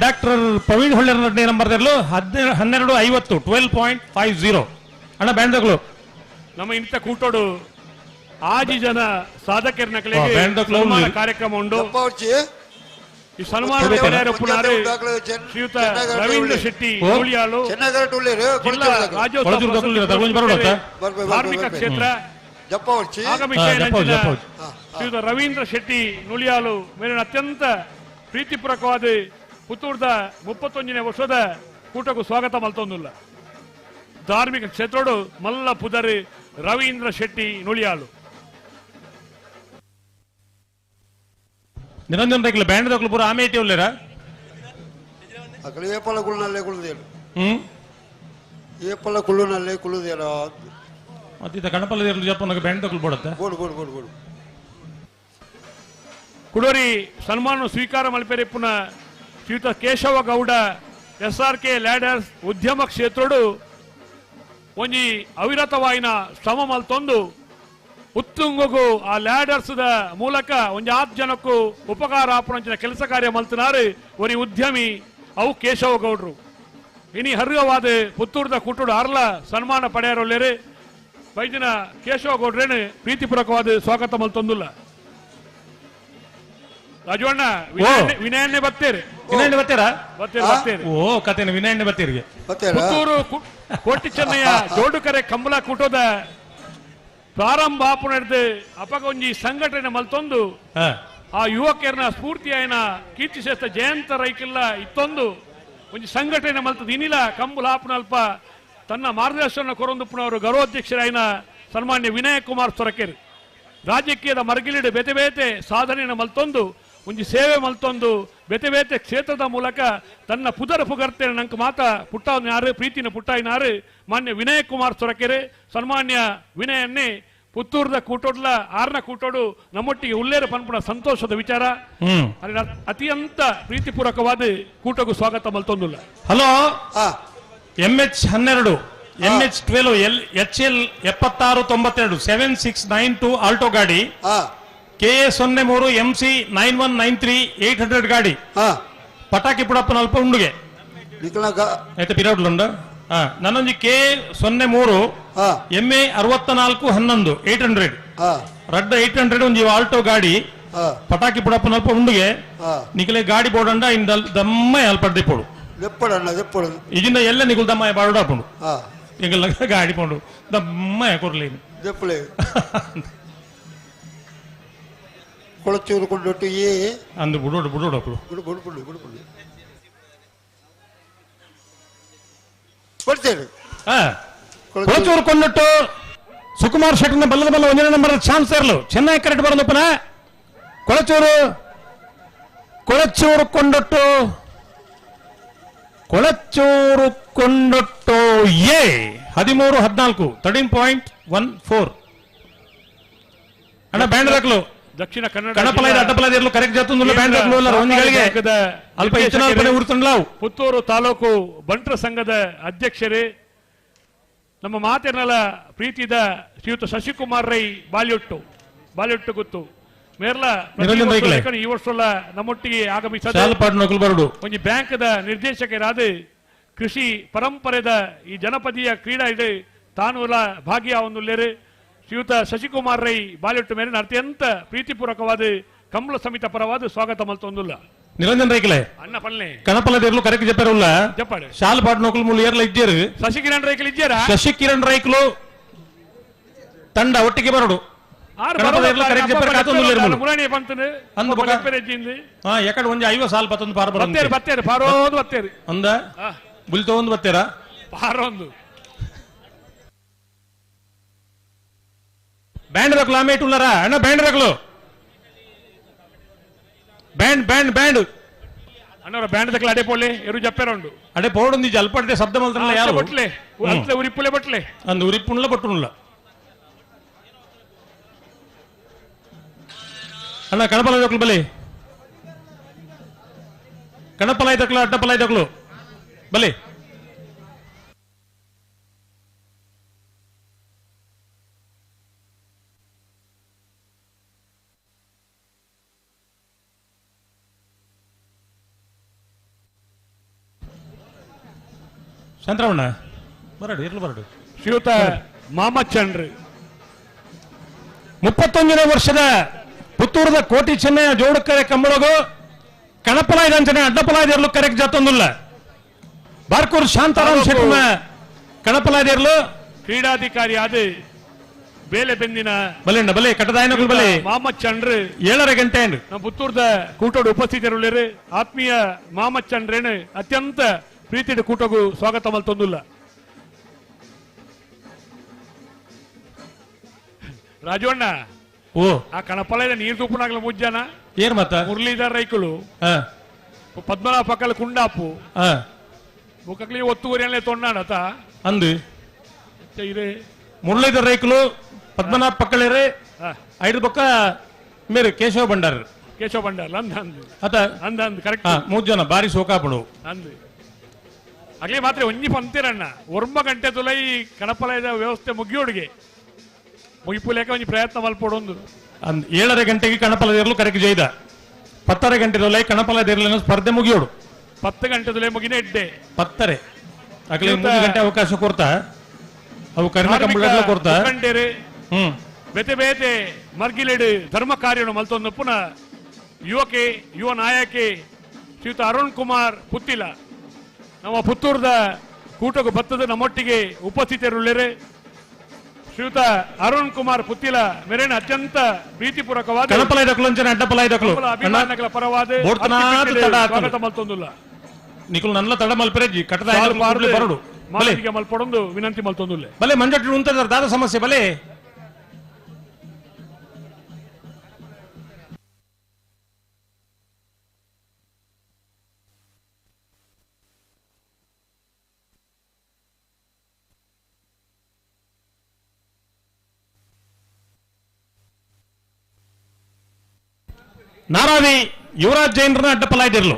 ಡಾಕ್ಟರ್ ಪ್ರವೀಣ್ ಹೊಳ್ಳೆರ 2ನೇ ನಂಬರ್ ದರ್ಲು 12:50 12.50 ಅಣ್ಣ ಬ್ಯಾಂಡ್ಗಳು ನಮ್ಮ ಇಂಥ ಕೂಟೋಡು ಆಜಿ ಜನ ಸಾಧಕರನ್ನ ಕಾರ್ಯಕ್ರಮ ಉಂಡು ಈ ಸನ್ಮಾನ ಶ್ರೀಯುತ ರವೀಂದ್ರ ಶೆಟ್ಟಿ ಧಾರ್ಮಿಕ ಕ್ಷೇತ್ರ ಶ್ರೀಯುತ ರವೀಂದ್ರ ಶೆಟ್ಟಿ ನುಳಿಯಾಲು ಮೇಲಿನ ಅತ್ಯಂತ ಪ್ರೀತಿಪೂರ್ವಕವಾದ ಪುತ್ತೂರ್ದ 31ನೇ ವರ್ಷದ ಕೂಟಕ್ಕೂ ಸ್ವಾಗತ ಮಲ್ತೊಂದುಲ್ಲ ಧಾರ್ಮಿಕ ಕ್ಷೇತ್ರೋಡು ಮಲ್ಲ ಪುದರ್ ರವೀಂದ್ರ ಶೆಟ್ಟಿ ನುಳಿಯಾಲು ನಿರಂಜನ್ ರೇಖಲ ಬ್ಯಾಂಡ್ ದಕ್ಲು ಪೂರ ಆಮೇಟಿ ಉಳ್ಳೇರ ಅಕಲ ಏಪಲ ಕುಳ್ನಲ್ಲೇ ಕುಳುದೇರು ಏಪಲ ಕುಳ್ನಲ್ಲೇ ಕುಳುದೇರ ಅತಿತ ಕಣಪಲ್ಲ ದೇರ್ಲು ಜಪ್ಪನಗೆ ಬ್ಯಾಂಡ್ ದಕ್ಲು ಬೋಡತ್ತೆ ಬೋಡು ಕುಡೋರಿ ಸನ್ಮಾನ ಸ್ವೀಕಾರ ಮಲ್ಪೆರೆಪ್ಪುನ ಶ್ರೀಯುತ ಕೇಶವ ಗೌಡ SRK ಲ್ಯಾಡರ್ಸ್ ಉದ್ಯಮ ಕ್ಷೇತ್ರೋಡು ಒಂಜಿ ಅವಿರತವಾಯಿನ ಶ್ರಮ ಮಲ್ತೊಂದು ಉತ್ತುಂಗು ಆ ಲ್ಯಾಡರ್ಸ್ ಮೂಲಕ ಒಂಜಿ 8 ಜನಕ್ಕೂ ಉಪಕಾರ ಆಪುಣಂಚಿನ ಕೆಲಸ ಕಾರ್ಯ ಮಲ್ತನಾರು ಒರಿ ಉದ್ಯಮಿ ಅವು ಕೇಶವ ಗೌಡ್ರು ಇನಿ ಹರ್ಗವಾದ ಪುತ್ತೂರ್ದ ಕೂಟೋಡು ಅರ್ಲ ಸನ್ಮಾನ ಪಡೆಯರೊಲ್ಲೇರು ವೈದ್ಯನ ಕೇಶವ ಗೌಡ್ರೇನು ಪ್ರೀತಿಪೂರ್ವಕವಾದ ಸ್ವಾಗತ ಮಲ್ತೊಂದುಲ್ಲ ರಾಜವಣ್ಣ ವಿನಯನ್ನೇ ಬತ್ತೇರಿ ಓ ಕತೆನ ವಿನಯನ್ನೇ ಬತ್ತೀರಿಗೆ ಪುತ್ತೂರು ಕೋಟಿ ಚೆನ್ನಯ್ಯ ಜೋಡುಕರೆ ಕಂಬಳ ಕೂಟೋದ ಪ್ರಾರಂಭ ಆಪುಣರ್ದು ಅಪಗೊಂಜಿ ಸಂಘಟನೆ ಮಲ್ತೊಂದು ಆ ಯುವಕರನ್ನ ಸ್ಫೂರ್ತಿ ಆಯ್ನ ಕೀರ್ತಿ ಶ್ರೇಷ್ಠ ಜಯಂತ ರೈಕಿಲ್ಲ ಇತ್ತೊಂದು ಒಂಜಿ ಸಂಘಟನೆ ಮಲ್ತದ ಇನಿಲ ಕಂಬುಲ ಆಪುನಲ್ಪ ತನ್ನ ಮಾರ್ಗದರ್ಶನ ಕೊರೊಂದುಪ್ಪನವರು ಗೌರವಾಧ್ಯಕ್ಷರಾಯಿನ ಸನ್ಮಾನ್ಯ ವಿನಯ್ ಕುಮಾರ್ ಸೊರಕೆರ್ ರಾಜಕೀಯದ ಮರಗಿಲಿಡು ಬೇತೆ ಬೇತೆ ಸಾಧನೆಯನ್ನು ಮಲ್ತೊಂದು ಒಂಜಿ ಸೇವೆ ಮಲ್ತೊಂದು ಬೇತೆ ಬೇತೆ ಕ್ಷೇತ್ರದ ಮೂಲಕ ತನ್ನ ಪುದರ ಪುಗರ್ತೆ ನಂಗೆ ಮಾತ ಪುಟ್ಟಾರು ಪ್ರೀತಿನ ಪುಟ್ಟಾಯಿನಾರು ಮಾನ್ಯ ವಿನಯ್ ಕುಮಾರ್ ಸೊರಕೆರೆ ಸನ್ಮಾನ್ಯ ವಿನಯನ್ನೇ ಪುತ್ತೂರ್ದ ಕೂಟೋಡ್ಲ 6ನ ಕೂಟೋಡು ನಮ್ಮೊಟ್ಟಿಗೆ ಉಲ್ಲೇರ ಪನ್ಪುಣ ಸಂತೋಷದ ವಿಚಾರ ಅತ್ಯಂತ ಪ್ರೀತಿಪೂರ್ವಕವಾದ ಕೂಟಗೂ ಸ್ವಾಗತ ಮಲ್ತೊಂದುಲ್ಲ hello MH 12 NH12 HL 7692 7692 Alto ಗಾಡಿ, KA03 MC 9193 800 ಗಾಡಿ ಪಟಾಕಿ ಪುಡಪ್ಪನ ಅಲ್ಪ ಉಂಡುಗೆ ಐತೆ ಪಿರಿಯಡ್ ಉಂಡು. ನನ್ನೊಂಜಿ K03 MA 6411 800 ರಡ್ಡ 800 ಒಂಜಿ ಆಲ್ಟೋ ಗಾಡಿ ಪಟಾಕಿ ಪುಡಪ್ಪನ ಅಲ್ಪ ಉಂಡುಗೆ ನಿಖಲೆ ಗಾಡಿ ಬೋಡಂಡ ಇಂದ ದಮ್ಮ ಅಲ್ಪಡ್ದೆ ಪೋಡು ಇಜಿಂದ ಎಲ್ಲ ನಿಗುಲ್ ದಮ್ಮ ಬಾಡು ಹಾಕೊಂಡು ಎಂಗಲ್ಲ ಗಾಡಿ ಪೋಂಡು ದಮ್ಮ ಕೊರ್ಲಿ ಕೊಳಚೂರು ಕೊಂಡೊಟ್ಟು ಏ ಅಂದು ಬುಡೋಡು ಬುಡೋಡು ಕೊಡ್ತೇವೆ ಕೊಳಚೂರು ಕೊಂಡೊಟ್ಟು ಸುಕುಮಾರ್ ಶೆಟ್ಟರ್ನ ಬಲ್ಲದ ಬಲ್ಲ ಒಂದನೇ ನಂಬರ್ ಚಾನ್ಸ್ ಇರಲು ಚೆನ್ನಾಗಿ ಕರೆಕ್ಟ್ ಬರೋದಪ್ಪನ ಕೊಳಚೂರು ಕೊಂಡೊಟ್ಟು ಎ 13-14 13.14 ಅಣ್ಣ ಬ್ಯಾಂಡ್ ಹಾಕಲು ದಕ್ಷಿಣ ಕನ್ನಡ ಕಣಪಲಾಯದ ಅಡ್ಡಪಲಾಯದ ಕರೆಕ್ಟ್ ಜಾತುಂದುಲ್ಲ ಬ್ಯಾಂಡ್ ಹಾಕಲು ಅಲ್ಲ ರಂಜಿಗಳಿಗೆ ಅಲ್ಪ ಹೆಚ್ಚಿನ ಉರ್ತಂಡ್ಲಾವು ಪುತ್ತೂರು ತಾಲೂಕು ಬಂಟ್ರ ಸಂಘದ ಅಧ್ಯಕ್ಷರೇ ನಮ್ಮ ಮಾತಿನಲ್ಲ ಪ್ರೀತಿದ ಶ್ರೀಯುತ ಶಶಿಕುಮಾರ್ ರೈ ಬಾಲ್ಯೊಟ್ಟು ಗೊತ್ತು ಮೇರ್ಲ ಈ ವರ್ಷ ನಮ್ಮೊಟ್ಟಿಗೆ ಆಗಮಿಸಿದ ಒಂದು ಬ್ಯಾಂಕ್ದ ನಿರ್ದೇಶಕರಾದ ಕೃಷಿ ಪರಂಪರೆದ ಈ ಜನಪದೀಯ ಕ್ರೀಡಾ ಇದೆ ತಾನು ಭಾಗಿಯಾವೊಂದುಲ್ಲೇರು ಶ್ರೀಯುತ ಶಶಿಕುಮಾರ್ ರೈ ಬಾಲ್ಯೊಟ್ಟು ಮೇರೆ ಅತ್ಯಂತ ಪ್ರೀತಿಪೂರ್ವಕವಾದ ಕಂಬಳ ಸಮಿತ ಪರವಾದ ಸ್ವಾಗತ ಮಲ್ತೊಂದುಲ್ಲ ನಿರಂಜನ್ ರೈಕಲೆ ಅಣ್ಣ ಪಲ್ಲೆ ಕಣಪಲದೇರ್ಲು ಕರೆಕ್ಟ್ ಜಪ್ಪಾರುಲ್ಲ ಜಪ್ಪಾಡು ಶಾಲ್ ಪಾಟ್ ನೋಕಲ್ ಮೂಲ ಏರ್ಲ ಇದ್ದೀರು ಶಶಿಕಿರಣ್ ರೈಕಲ್ ಇದ್ದೀರಾ ಶಶಿಕಿರಣ್ ರೈಕಲು ತಂಡ ಒಟ್ಟಿಗೆ ಬರೋಡು ಎಕಡೆ ಒಂಜಿ 50 ಸಾಲ್ ಪತ್ತೊಂದು ಪಾರ ಬರ್ತೇರು ಪಾರೋದು ಬರ್ತೇರು ಒಂದ ಬುಲ್ತ ಒಂದು ಬತ್ತೇರ ಪಾರೊಂದು ಬ್ಯಾಂಡ್ ರಕ್ಲು ಆಮೇಟ್ ಉಳ್ಳರ ಅಣ್ಣ ಬ್ಯಾಂಡ್ ರಕ್ಲು ಬ್ಯಾಂಡ್ ಅಣ್ಣವರ ಬ್ಯಾಂಡ್ ದಕ್ಲ ಅಡೆ ಪೋಲೆ ಎರು ಜಪ್ಪೆರಂಡು ಅಡೆ ಪೋಡುಂದಿ ಜಲ್ಪಡ್ದೆ ಶಬ್ದ ಮಲ್ತಲ್ಲ ಯಾರು ಬಟ್ಲೆ ಅಂತ್ಲೆ ಉರಿಪುಲೆ ಬಟ್ಲೆ ಅಂದು ಉರಿಪುಣ್ಲ ಬಟ್ಟುಣ್ಲ ಅಣ್ಣ ಕಣಪಲಾಯ ದಕ್ಲು ಬಲಿ ಕಣಪಲಾಯ ದಕ್ಲು ಅಡ್ಡಪಲಾಯ ದಕ್ಲು ಬಲಿ ಚಂದ್ರವಣ್ಣ ಬರಡು ಇರ್ಲು ಬರಡು ಶ್ರೀಯುತ ಮಾಮಚಂದ್ರ 31ನೇ ವರ್ಷದ ಪುತ್ತೂರದ ಕೋಟಿ ಚೆನ್ನಯ್ಯ ಜೋಡುಕರೆ ಕಂಬಳಗು ಕಣಪಲಾಯದ ಅಂಚನೆ ಅಡ್ಡಪಲಾಯದಿರ್ಲು ಕರೆಕ್ಟ್ ಜಾತೊಂದುಲ್ಲ ಬಾರ್ಕೂರ್ ಶಾಂತಾರಾಮ್ ಶೆಟ್ಟರ್ನ ಕಣಪಲಾಯದಿರ್ಲು ಕ್ರೀಡಾಧಿಕಾರಿ ಆದ ಬೇಲೆ ಬೆಂದಿನ ಬಲೆಂಡ ಬಲೆ ಕಟ್ಟದಾಯನಗಳು ಬಲೆ ಮಾಮಚಂದ್ರ 7 ಗಂಟೆ ನಮ್ಮ ಪುತ್ತೂರದ ಕೂಟೋಡು ಉಪಸ್ಥಿತರುಳ್ಳರು ಆತ್ಮೀಯ ಮಾಮಚಂದ್ರೇನು ಅತ್ಯಂತ ಪ್ರೀತಿಯ ಕೂಟಗೂ ಸ್ವಾಗತ ಮಲ್ತೊಂದುಲ್ಲ ರಾಜವಣ್ಣ ಓ ಆ ಕಣಪಲದ ನೀರು ತೂಪನಾಗ್ಲ ಮುಜ್ಜನ ಏನ್ ಮತ್ತ ಮುರಳೀಧರ್ ರೈಕುಲು ಪದ್ಮನಾಭ ಪಕ್ಕಲ ಕುಂಡಾಪು ಮುಖಕ್ಲಿ ಒತ್ತುವರಿ ತೊಂಡಾಡತ ಅಂದು ಇದೆ ಮುರಳೀಧರ್ ರೈಕುಲು ಪದ್ಮನಾಭ ಪಕ್ಕಳೇರೆ 5 ಪಕ್ಕ ಮೇರೆ ಕೇಶವ ಭಂಡಾರ ಅಂದ ಕರೆಕ್ಟ್ 3 ಜನ ಬಾರಿ ಸೋಕಾಪಡು ಅಂದು ಆಗ್ಲೇ ಮಾತ್ರ ಒಂಜಿ ಪಂತಿರಣ್ಣ 1 ಗಂಟೆ ತುಲೈ ಕಣಪಲಯದ ವ್ಯವಸ್ಥೆ ಮುಗಿಯೋಡಿಗೆ ಮುಗಿಪುಲೇಕ ಒಂಜಿ ಪ್ರಯತ್ನ ಮಲ್ಪಡೊಂದು 7 ಗಂಟೆಗೆ ಕಣಪಲದಿರ್ಲು ಕರೆಕ್ಟ್ ಜೈದ 10 ಗಂಟೆ ತುಲೈ ಕಣಪಲದಿರ್ಲಿನ ಸ್ಪರ್ಧೆ ಮುಗಿಯೋಡು 10 ಗಂಟೆ ತುಲೈ ಮುಗಿನೇ ಇಡ್ಡೆ 10 ಆಗ್ಲೇ 3 ಗಂಟೆ ಅವಕಾಶ ಕೊಡ್ತಾ ಅವು ಕರ್ಮ ಕಂಬಳ ಕೊಡ್ತಾ ಗಂಟೆರೆ ಬೇತೆ ಬೇತೆ ಮರ್ಗಿಲೆಡು ಧರ್ಮ ಕಾರ್ಯವನ್ನು ಮಲ್ತೊಂದು ಪುನಃ ಯುವ ನಾಯಕಿ ಶ್ರೀಯುತ ಅರುಣ್ ಕುಮಾರ್ ಪುತ್ತಿಲ ನಮ್ಮ ಪುತ್ತೂರದ ಕೂಟಕ್ಕೆ ಬತ್ತದ ನಮ್ಮೊಟ್ಟಿಗೆ ಉಪಸ್ಥಿತರುಳ್ಳರೆ ಶ್ರೀಯುತ ಅರುಣ್ ಕುಮಾರ್ ಪುತ್ತಿಲ ಮೇರೇನ ಅತ್ಯಂತ ಪ್ರೀತಿಪೂರ್ವಕವಾದ ಕಣಪಲಾಯದ ಕುಲಂಚನ ಅಡ್ಡಪಲಾಯದ ಕುಲು ಅಭಿಮಾನಗಳ ಪರವಾದ ಸ್ವಾಗತ ಮಲ್ತೊಂದುಲ್ಲ ನಿಕುಲು ನಲ್ಲ ತಡ ಮಲ್ಪರೆಜಿ ಕಟ್ಟದ ಬರಡು ಮಾಲಿಗೆ ಮಲ್ಪಡೊಂದು ವಿನಂತಿ ಮಲ್ತೊಂದುಲ್ಲ ಬಲೆ ಮಂಜಟ್ಟು ಉಂಟದ ದಾದ ಸಮಸ್ಯೆ ಬಲೆ ನಾರಾವಿ ಯುವರಾಜ್ ಜೈನ್ರನ್ನ ಅಡ್ಡಪಲಾಯ್ದಿರ್ಲು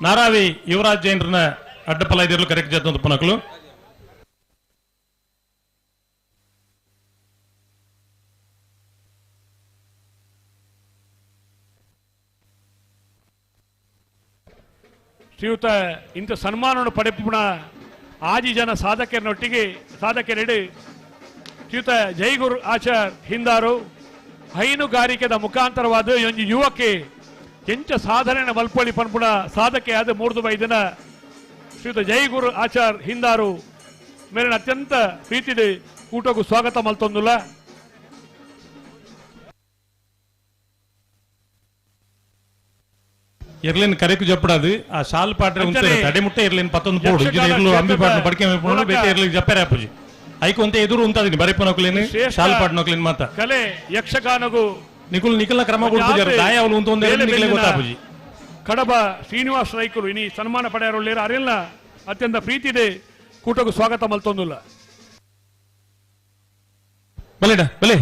ನಾರಾವಿ ಯುವರಾಜ್ ಜೈನ್ರನ್ನ ಅಡ್ಡಪಲಾಯ್ದಿರ್ಲು ಕರೆಕ್ಟ್ ಜಾತ ಪುನಕಲು ಶ್ರೀಯುತ ಇಂಥ ಸನ್ಮಾನವನ್ನು ಪಡೆಪುಣ ಆಜಿ ಜನ ಸಾಧಕರನೊಟ್ಟಿಗೆ ಸಾಧಕರೆಡೆ ಶ್ರೀಯುತ ಜೈಗುರು ಆಚಾರ್ ಹಿಂದಾರು ಹೈನುಗಾರಿಕೆದ ಮುಖಾಂತರವಾದ ಒಂದು ಯುವಕ್ಕೆ ಎಂಚ ಸಾಧನೆ ಮಲ್ಪೊಳಿ ಪನ್ಪುಣ ಸಾಧಕೆ ಆದ 3 ದಿನ ಶ್ರೀಯುತ ಜೈಗುರು ಆಚಾರ್ ಹಿಂದಾರು ಮೇಲಿನ ಅತ್ಯಂತ ಪ್ರೀತಿದೆ ಕೂಟಗೂ ಸ್ವಾಗತ ಮಲ್ತೊಂದುಲ್ಲ. ಇರ್ಲಿನ್ ಕರೆಕು ಜಪ್ಪಡದು ಆ ಶಾಲ್ ಪಾಟ್ರೆ ಉಂಟೆ ತಡೆಮುಟ್ಟೆ ಇರ್ಲಿನ್ 11 ಪೋಡು ಇರ್ಲು ಅಂಬಿ ಪಾಟ್ನ ಪಡಕೆ ಮೇಪುಣ ಬೇಟೆ ಇರ್ಲಿ ಜಪ್ಪೆರೆ ಆಪುಜಿ ಐಕು ಅಂತ ಎದುರು ಉಂತಾದಿನಿ ಬರಿಪನೋಕ್ಲೇನಿ ಶಾಲ್ ಪಾಟ್ನೋಕ್ಲೇನಿ ಮಾತ ಕಲೆ ಯಕ್ಷಗಾನಗೂ ನಿಖಿಲ್ನ ಕ್ರಮ ಕೊಡ್ಪುಜಾರು ದಾಯ ಅವಳು ಉಂತ ಒಂದೇ ನಿಖಿಲೆ ಗೊತ್ತಾಪುಜಿ ಕಡಬ ಶ್ರೀನಿವಾಸ ರೈಕರು ಇನಿ ಸನ್ಮಾನ ಪಡೆಯರೋಳ್ಳೇರು ಅರೆಲ್ಲ ಅತ್ಯಂತ ಪ್ರೀತಿದೆ ಕೂಟಗೂ ಸ್ವಾಗತ ಮಲ್ತೊಂದುಲ್ಲ. ಬಲೆಡ ಬಲೆ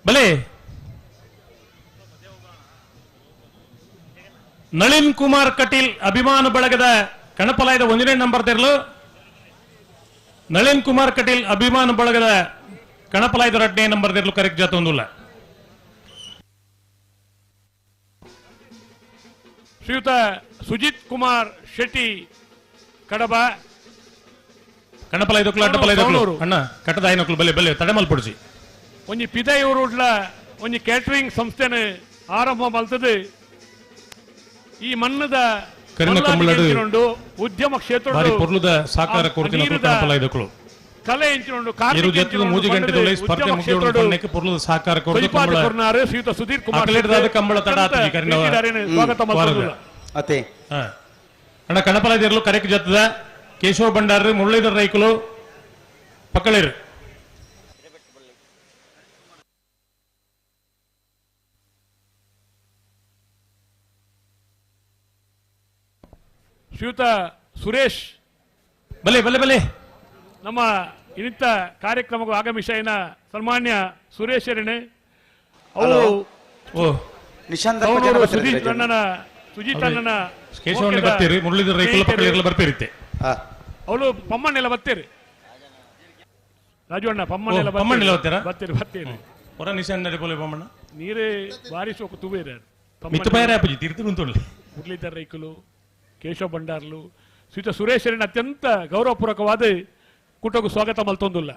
ಬಲೆ ನಳಿನ್ ಕುಮಾರ್ ಕಟೀಲ್ ಅಭಿಮಾನ ಬಳಗದ ಕಣಪಲಾಯದ 1ನೇ ನಂಬರ್ ತೆರಲು ನಳಿನ್ ಕುಮಾರ್ ಕಟೀಲ್ ಅಭಿಮಾನ ಬಳಗದ ಕಣಪಲಾಯದ 2ನೇ ನಂಬರ್ ತೆರಲು ಕರೆಕ್ಟ್ ಜಾತೊಂದುಲ್ಲ. ಶ್ರೀಯುತ ಸುಜಿತ್ ಕುಮಾರ್ ಶೆಟ್ಟಿ ಕಡಬ ಕಣಪಲಾಯದಕ್ಲು ಅಡ್ಡಪಲಾಯದಕ್ಲು ಅಣ್ಣ ಕಟ್ಟದ ಆಯ್ನಕ್ಲು ಬಲೆ ಬಲೆ ತಡೆ ಮಲ್ಪಡಿಸಿ ಒಂಜಿ ಪಿದೈಯೂರುಡ್ಲ ಒಂಜಿ ಕ್ಯಾಟರಿಂಗ್ ಸಂಸ್ಥೆನ ಆರಂಭ ಮಲ್ತದೆ ಈ ಮಣ್ಣದ ಉದ್ಯಮ ಕ್ಷೇತ್ರ ಸಾಕಾರ ಕೊಡ್ತೀನಿ ಕಣಪಲಾಯದಕ್ಲು ಕಲೆ ಎಂಚಿನೊಂಡು ಮೂಜಿ ಗಂಟೆ ಸ್ಪರ್ಧೆ ಮುಗಿಯೋಡು ಪೊರ್ಲುದ ಸಾಕಾರ ಕೊಡ್ತಾರೆ ಶ್ರೀಯುತ ಸುಧೀರ್ ಕುಮಾರ್ ಕಂಬಳ ತಡ ಸ್ವಾಗತ ಮಲ್ತೊಂದುಲ್ಲ. ಅತೆ ಅಣ್ಣ ಕಣಪಲಾಯದಿರಲು ಕರೆಕ್ಟ್ ಜತ್ತದ ಕೇಶವ ಭಂಡಾರ ಮುರಳೀಧರ್ ರೈಕುಲು ಪಕ್ಕಳಿರು ಶ್ರೀಯುತ ಸುರೇಶ್ ಬಲೆ ಬಲೆ ಬಲೆ ನಮ್ಮ ಇನ್ನಿತ ಕಾರ್ಯಕ್ರಮಕ್ಕೂ ಆಗಮಿಸಿನ ಸನ್ಮಾನ್ಯ ಸುರೇಶ್ ಎರಣೆ ಅವರು ಸುಜಿತ್ ಅಣ್ಣನ ಕೇಶವಣ್ಣ ಬರ್ತೀರಿ ಮುರಳೀಧರ್ ರೈಕುಲು ಪಕ್ಕಳಿರಲು ಬರ್ತಿರುತ್ತೆ ಅವಳು ಪಮ್ಮಣ್ಣೆಲ್ಲ ಬರ್ತೀರಿ ರಾಜು ಅಣ್ಣ ಪಮ್ಮಣ್ಣೆಲ್ಲ ಬರ್ತೀರಿ ಹೊರ ನಿಶಾನ್ ಪೋಲೆ ಪಮ್ಮಣ್ಣ ನೀರೇ ಬಾರಿ ಸೋಕು ತುಬೇರ ಮಿತ್ತು ಬೈರ ಅಪ್ಪಜಿ ತೀರ್ತು ಉಂಟು ಮುರಳೀಧರ್ ರೈಕುಲು ಕೇಶವ ಭಂಡಾರ್ಲು ಶ್ರೀಯುತ ಸುರೇಶ್ ಎರಣೆ ಅತ್ಯಂತ ಗೌರವಪೂರ್ವಕವಾದ ಕೂಟಗೂ ಸ್ವಾಗತ ಮಲ್ತೊಂದುಲ್ಲ.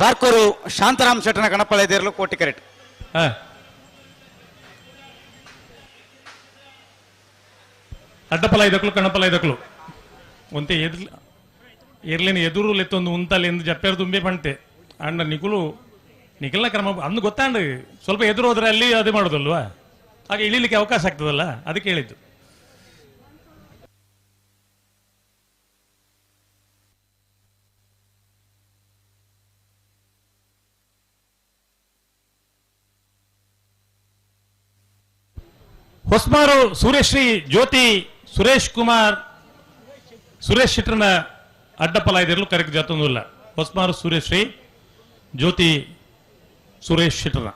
ಬಾರ್ಕೂರು ಶಾಂತರಾಮ್ ಶೆಟ್ಟನ ಕಣಪಲಾಯದಿರಲು ಕೋಟಿ ಕರೆಕ್ಟ್ ಅಡ್ಡಪಲಾಯದಕ್ಲು ಕಣಪಲಾಯದಕ್ಲು ಒಂತೆ ಇರ್ಲಿನ ಎದುರು ಲೆತ್ತೊಂದು ಉಂತಲ್ಲಿ ಎಂದು ಜಪ್ಪೇರು ತುಂಬಿ ಪಂಟೆ ಅಂಡ ನಿಖಿಲ್ನ ಕ್ರಮ ಅಂದು ಗೊತ್ತಾಂಡು ಸ್ವಲ್ಪ ಎದುರು ಹೋದ್ರೆ ಅಲ್ಲಿ ಅದೇ ಮಾಡೋದಲ್ವಾ ಹಾಗೆ ಇಳಿಲಿಕ್ಕೆ ಅವಕಾಶ ಆಗ್ತದಲ್ಲ ಅದಕ್ಕೆ ಹೇಳಿದ್ದು. ಹೊಸ್ಮಾರು ಸೂರ್ಯಶ್ರೀ ಜ್ಯೋತಿ ಸುರೇಶ್ ಕುಮಾರ್ ಸುರೇಶ್ ಶೆಟ್ಟರ್ನ ಅಡ್ಡಪಲಾಯದಿರಲು ಕರೆಕ್ಟ್ ಜಾತೊಂದಿಲ್ಲ. ಹೊಸ್ಮಾರು ಸೂರ್ಯಶ್ರೀ ಜ್ಯೋತಿ ಸುರೇಶ್ ಶೆಟ್ಟರ್ನ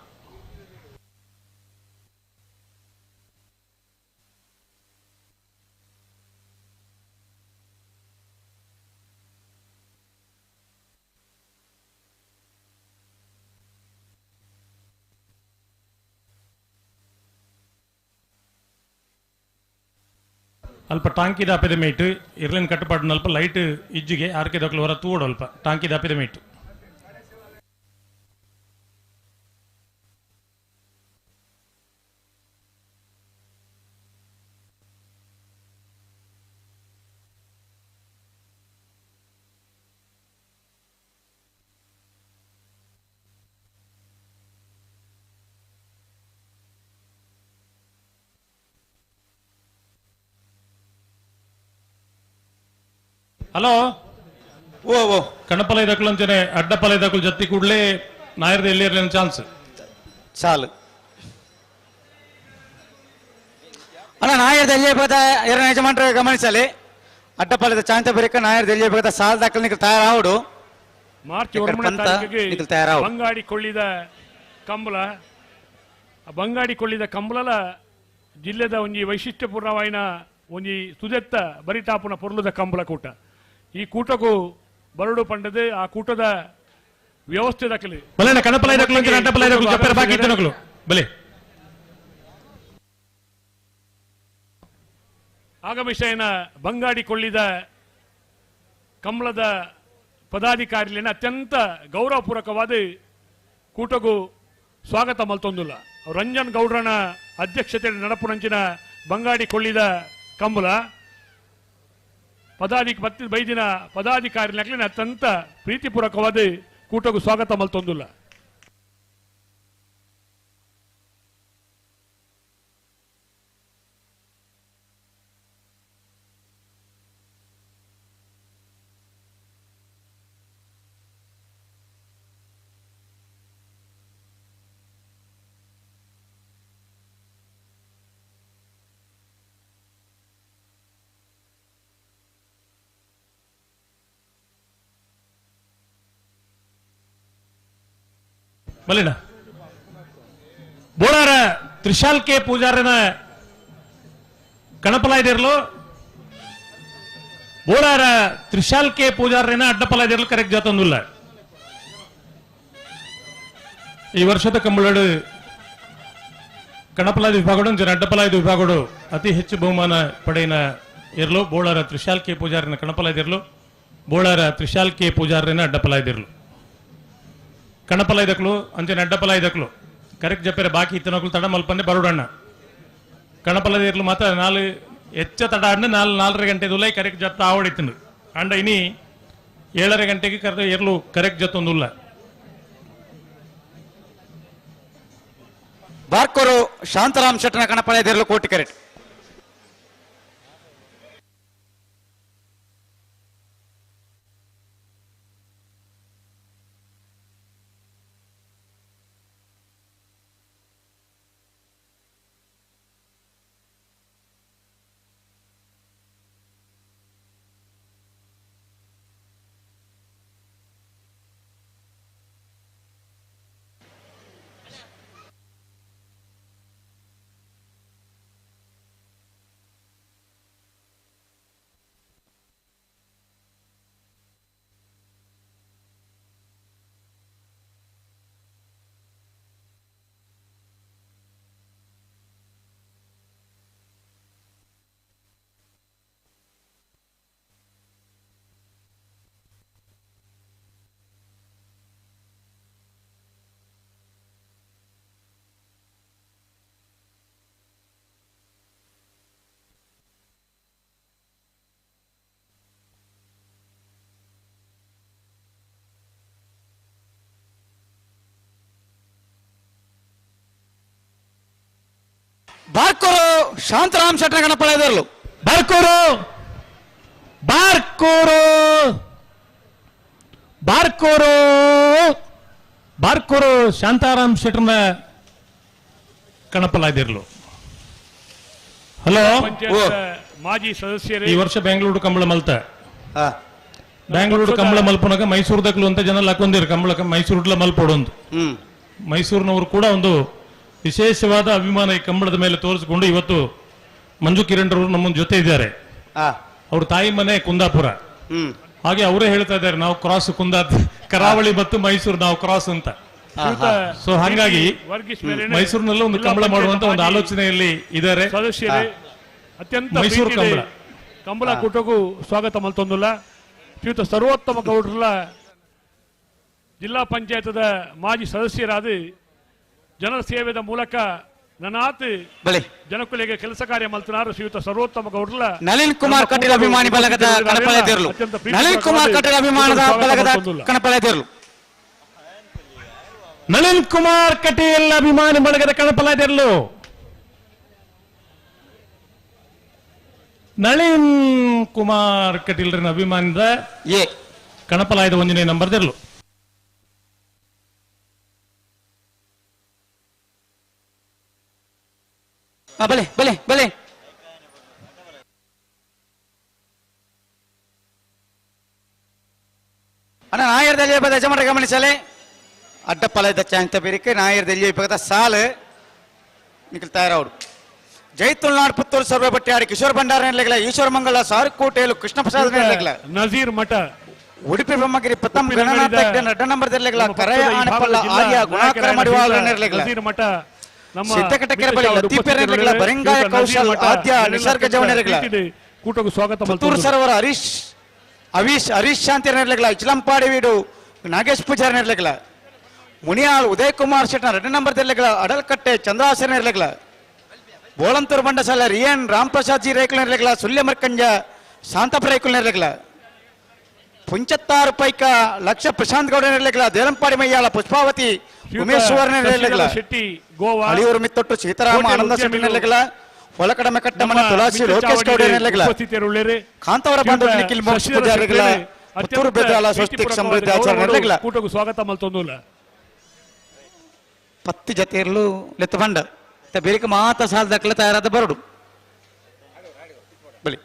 ಅಲ್ಪ ಟಾಂಕಿ ದಾಪಿದ ಮೇಟ್ ಇರ್ಲಿನ ಕಟ್ಟುಪಾಡು ಅಲ್ಪ ಲೈಟ್ ಇಜ್ಜಿಗೆ ಆರ್ಕೆ ದಕ್ಕಲು ಹೊರ ತೂಡು ಅಲ್ಪ ಟಾಂಕಿ ದಾಪಿದ ಮೇಟ್ ಹಲೋ ಓ ಕಣಪಲಾಯದಕ್ಕಲು ಅಂಚನೆ ಅಡ್ಡಪಲಾಯದಕ್ಕಲು ಜತ್ತಿ ಕೂಡಲೇ ನಾಯರ್ದ ಎಲ್ಲಿ ಇರಲಿ ಚಾನ್ಸ್ ಸಾಲು ಅಣ್ಣ ನಾಯರ್ ಎಲ್ಲಿ ಪದ ಎರಡನೇ ಯಜಮಾನ್ರ ಗಮನಿಸಲಿ ಅಡ್ಡಪಾಲದ ಚಾಂತಪುರಕ್ಕೆ ನಾಯರ್ ಎಲ್ಲಿ ಪದ ಸಾಲ ದಾಖಲೆ ತಯಾರಾವಡು ಮಾರ್ಚ್ ಬಂಗಾಡಿ ಕೊಳ್ಳಿದ ಕಂಬಳ ಬಂಗಾಡಿ ಕೊಳ್ಳಿದ ಕಂಬಳ ಜಿಲ್ಲೆದ ಒಂಜಿ ವೈಶಿಷ್ಟ್ಯಪೂರ್ಣವಾಯಿನ ಒಂಜಿ ಸುದೆತ್ತ ಬರಿಟಾಪುನ ಪೊರ್ಲುದ ಕಂಬಳ ಕೂಟ ಈ ಕೂಟಗೂ ಬರಡು ಪಂಡದು ಆ ಕೂಟದ ವ್ಯವಸ್ಥೆ ದಾಖಲೆ ಆಗಮಿಷಯನ ಬಂಗಾಡಿ ಕೊಳ್ಳಿದ ಕಂಬಳದ ಪದಾಧಿಕಾರಿಗಳನ್ನ ಅತ್ಯಂತ ಗೌರವಪೂರ್ವಕವಾದ ಕೂಟಗೂ ಸ್ವಾಗತ ಮಲ್ತೊಂದುಲ್ಲ ರಂಜನ್ ಗೌಡ್ರನ ಅಧ್ಯಕ್ಷತೆ ನಡಪುನಂಚಿನ ಬಂಗಾಡಿ ಕೊಳ್ಳಿದ ಕಂಬಳ ಬೈದಿನ ಪದಾಧಿಕಾರಿಗಳನ್ನ ಅತ್ಯಂತ ಪ್ರೀತಿಪೂರ್ವಕವಾದ ಕೂಟಗೂ ಸ್ವಾಗತ ಮಲ್ತೊಂದುಲ್ಲ ಮಲ್ಲಿನ ಬೋಳಾರ ತ್ರಿಶಾಲ್ ಕೆ ಪೂಜಾರನ ಕಣಪಲ ಇದಿರ್ಲು ಬೋಳಾರ ತ್ರಿಶಾಲ್ ಕೆ ಪೂಜಾರನ ಅಡ್ಡಪಲ ಇದಿರ್ಲು ಕರೆಕ್ಟ್ ಜಾತೊಂದಿಲ್ಲ ಈ ವರ್ಷದ ಕಂಬಳಡು ಕಣಪಲಾದ ವಿಭಾಗಡು ಅಡ್ಡಪಲಾದ ವಿಭಾಗಡು ಅತಿ ಹೆಚ್ಚು ಬಹುಮಾನ ಪಡೆಯಿನ ಇರ್ಲು ಬೋಳಾರ ತ್ರಿಶಾಲ್ ಕೆ ಪೂಜಾರನ ಕಣಪಲ ಇದಿರ್ಲು ಬೋಳಾರ ತ್ರಿಶಾಲ್ ಕೆ ಪೂಜಾರನ ಅಡ್ಡಪಲ ಇದಿರ್ಲು ಕಣಪಲ ಇದಕ್ಲು ಅಂಚೆ ಅಡ್ಡಪಲ ಇದಕ್ಲು ಕರೆಕ್ಟ್ ಜಪ್ಪರೆ ಬಾಕಿ ಇತ್ತನಕ್ಲು ತಡ ಮಲ್ಪಂದೆ ಬರುಡಣ್ಣ ಕಣಪಲದ ಇರ್ಲು ಮಾತ್ರ ಹೆಚ್ಚ ತಡ ಅಂಡ್ 4:30 ಗಂಟೆ ದುಲೈ ಕರೆಕ್ಟ್ ಜತ್ತ ಆವಡಿತ್ತು ಅಂಡ ಇನಿ 7:30 ಗಂಟೆಗೆ ಕರೆದು ಇರ್ಲು ಕರೆಕ್ಟ್ ಜತ್ತೊಂದುಲ್ಲ ಬಾರ್ಕೋರು ಶಾಂತರಾಮ್ ಶೆಟ್ಟನ ಕಣಪಲ ಇದಿರ್ಲು ಕೋಟಿ ಕರೆಕ್ಟ್ ಬಾರ್ಕೋರು ಶಾಂತರಾಮ್ ಶೆಟ್ಟನ ಕಣಪಲ ಇದಿರ್ಲು ಬಾರ್ಕೋರು ಬಾರ್ಕೋರು ಬಾರ್ಕೋರು ಬಾರ್ಕೋರು ಶಾಂತಾರಾಮ್ ಶೆಟ್ಟರ್ನ ಕಣಪಲ ಇದಿರ್ಲು ಹಲೋ ಮಾಜಿ ಸದಸ್ಯರೇ ಈ ವರ್ಷ ಬೆಂಗಳೂರು ಕಂಬಳ ಮಲ್ತ ಬೆಂಗಳೂರು ಕಂಬಳ ಮಲ್ಪನಾಗ ಮೈಸೂರದಕ್ಲು ಅಂತ ಜನ ಹಾಕೊಂಡಿರು ಕಂಬಳ ಮೈಸೂರ್ಲ ಮಲ್ಪೊಡೊಂದು ಮೈಸೂರಿನವರು ಕೂಡ ಒಂದು ವಿಶೇಷವಾದ ಅಭಿಮಾನ ಈ ಕಂಬಳದ ಮೇಲೆ ತೋರಿಸಿಕೊಂಡು ಇವತ್ತು ಮಂಜು ಕಿರಣ್ ಅವರು ನಮ್ಮ ಜೊತೆ ಇದ್ದಾರೆ ಅವ್ರ ತಾಯಿ ಮನೆ ಕುಂದಾಪುರ ಹಾಗೆ ಅವರೇ ಹೇಳ್ತಾ ಇದ್ದಾರೆ ನಾವು ಕ್ರಾಸ್ ಕರಾವಳಿ ಮತ್ತು ಮೈಸೂರು ನಾವು ಕ್ರಾಸ್ ಅಂತ ಸೊ ಹಾಗಾಗಿ ಮೈಸೂರಿನಲ್ಲೂ ಒಂದು ಕಂಬಳ ಮಾಡುವಂತ ಒಂದು ಆಲೋಚನೆಯಲ್ಲಿ ಇದ್ದಾರೆ ಸದಸ್ಯರೇ ಅತ್ಯಂತ ಮೈಸೂರು ಕಂಬಳ ಕಂಬಳ ಕೂಟಗೂ ಸ್ವಾಗತ ಮಲ್ತೊಂದುಲ್ಲ ಶ್ರೀಯುತ ಸರ್ವೋತ್ತಮ ಗೌಡ್ರಲ್ಲ ಜಿಲ್ಲಾ ಪಂಚಾಯತದ ಮಾಜಿ ಸದಸ್ಯರಾದ ಜನರ ಸೇವೆದ ಮೂಲಕ ನನಾತ್ ಜನಕುಲಿಗೆ ಕೆಲಸ ಕಾರ್ಯ ಮಲ್ತನಾರು ಶ್ರೀಯುತ ಸರ್ವೋತ್ತಮ ಗೌಡ್ರಲ್ಲ ನಳಿನ್ ಕುಮಾರ್ ಕಟೀಲ್ ಅಭಿಮಾನಿ ಬಳಗದ ಕಣಪಲ ಇದಿರ್ಲು ನಳಿನ್ ಕುಮಾರ್ ಕಟೀಲ್ ಅಭಿಮಾನದ ಬಳಗದ ಕಣಪಲ ಇದಿರ್ಲು ನಳಿನ್ ಕುಮಾರ್ ಕಟೀಲ್ ಅಭಿಮಾನಿ ಬಳಗದ ಕಣಪಲ ಇದಿರ್ಲು ನಳಿನ್ ಕುಮಾರ್ ಕಟೀಲ್ರನ ಅಭಿಮಾನದ ಕಣಪಲಾಯದ ಒಂಜನೇ ನಂಬರ್ದಿರ್ಲು ಬಲೆ ಬಲೆ ಬಲೆ ಅಣ್ಣ ನಾಯರ್ದಲ್ಲಿ ಯಜಮಾನ ಗಮನಿಸಲೆ ಅಡ್ಡಪಾಲದ ಚಾಂತ ಬೇರಿಕೆ ನಾಯರ್ದಲ್ಲಿ ಇಪ್ಪತ್ತ ಸಾಲು ನಿಖಿಲ್ ತಯಾರವರು ಜೈತುಲ್ನಾಡ್ ಪುತ್ತೂರು ಸರ್ವೆ ಬಟ್ಟಿಯಾಡಿ ಕಿಶೋರ್ ಭಂಡಾರ ನಿರ್ಲೆಗಲ ಈಶ್ವರ ಮಂಗಲ ಸಾರುಕೋಟೆಯಲು ಕೃಷ್ಣ ಪ್ರಸಾದ್ ನಿರ್ಲೆಗಲ ನಜೀರ್ ಮಠ ಉಡುಪಿ ಬ್ರಹ್ಮಗಿರಿ ಪ್ರಥಮ ಗಣನಾಥ ಎರಡ ನಂಬರ್ ನಿರ್ಲೆಗಲ ಕರೆಯ ಆಣಪಲ್ಲ ಆರ್ಯ ಗುಣಾಕರ ಮಡಿವಾಳ ನಿರ್ಲೆಗಲ ಸಿದ್ದಕಟ್ಟಕೆರೆ ಬಳಿ ಲತೀಫೆ ನಿರ್ಲೆಗಲ ಬರಿಂಗಾಯ ಕೌಶಲ್ ಆದ್ಯ ನಿಸರ್ಗ ಜವ ನಿರ್ಲೆಗಲ ಕೂಟకు ಸ್ವಾಗತ ಪುತ್ತೂರು ಸರೋವರ ಹರೀಶ್ ಶಾಂತಿ ನಿರ್ಲೆಗಲ ಇಚ್ಲಂಪಾಡಿ ವೀಡು ನಾಗೇಶ್ ಪೂಜಾರಿ ನಿರ್ಲೆಗಲ ಮುನಿಯಾಳ್ ಉದಯ್ ಕುಮಾರ್ ಶೆಟ್ಟ ಎರಡ ನಂಬರ್ ನಿರ್ಲೆಗಲ ಅಡಲ್ಕಟ್ಟೆ ಚಂದ್ರಾಸನ ನಿರ್ಲೆಗಲ ಬೋಳಂತೂರು ಬಂಡಸಾಲ ರಿಯನ್ ರಾಮ್ ಪ್ರಸಾದ್ ಜಿ ರೇಕುಲ ನಿರ್ಲೆಗಲ ಸುಲ್ಯ ಮರ್ಕಂಜ ಶಾಂತಪ್ಪ ರೇಕುಲ ನಿರ್ಲೆಗಲ ಪುಂಚತ್ತಾರು ಪೈಕ ಲಕ್ಷ ಪ್ರಶಾಂತ್ ಗೌಡ ನಿರ್ಲೆಗಲ ದೇರಂಪಾಡಿ ಮಯ್ಯಾಳ ಪುಷ್ಪಾವತಿ ಉಮೇಶ್ ಸುವರ್ಣ ನಿರ್ಲೆಗಲ ಶೆಟ್ಟಿ ಗೋವಾ ಅಳಿಯೂರು ಮಿತ್ತೊಟ್ಟು ಸೀತಾರಾಮ ಆನಂದ ಶೆಟ್ಟಿ ನಿರ್ಲೆಗಲ ಹೊಲಕಡಮೆ ಕಟ್ಟಮನ ತುಳಸಿ ಲೋಕೇಶ್ ಗೌಡ ನಿರ್ಲೆಗಲ ಕಾಂತವರ ಬಂಧು ನಿಖಿಲ್ ಮೋಕ್ಷ ಪೂಜಾರಿಗಳ ಪುತ್ತೂರು ಬೆದರಾಲ ಸ್ವಸ್ತಿಕ್ ಸಮೃದ್ಧಿ ಆಚಾರ ನಿರ್ಲೆಗಲ ಕೂಟకు ಸ್ವಾಗತ ಮಲ್ತೊಂದುಲ್ಲ ಪತ್ತಿ ಜತೆಯಲ್ಲೂ ಲೆತ್ತ ಬಂಡ ಬೇರಿಕೆ ಮಾತ ಸಾಲ ದಕ್ಕಲ ತಯಾರಾದ ಬರಡು ಬಳಿ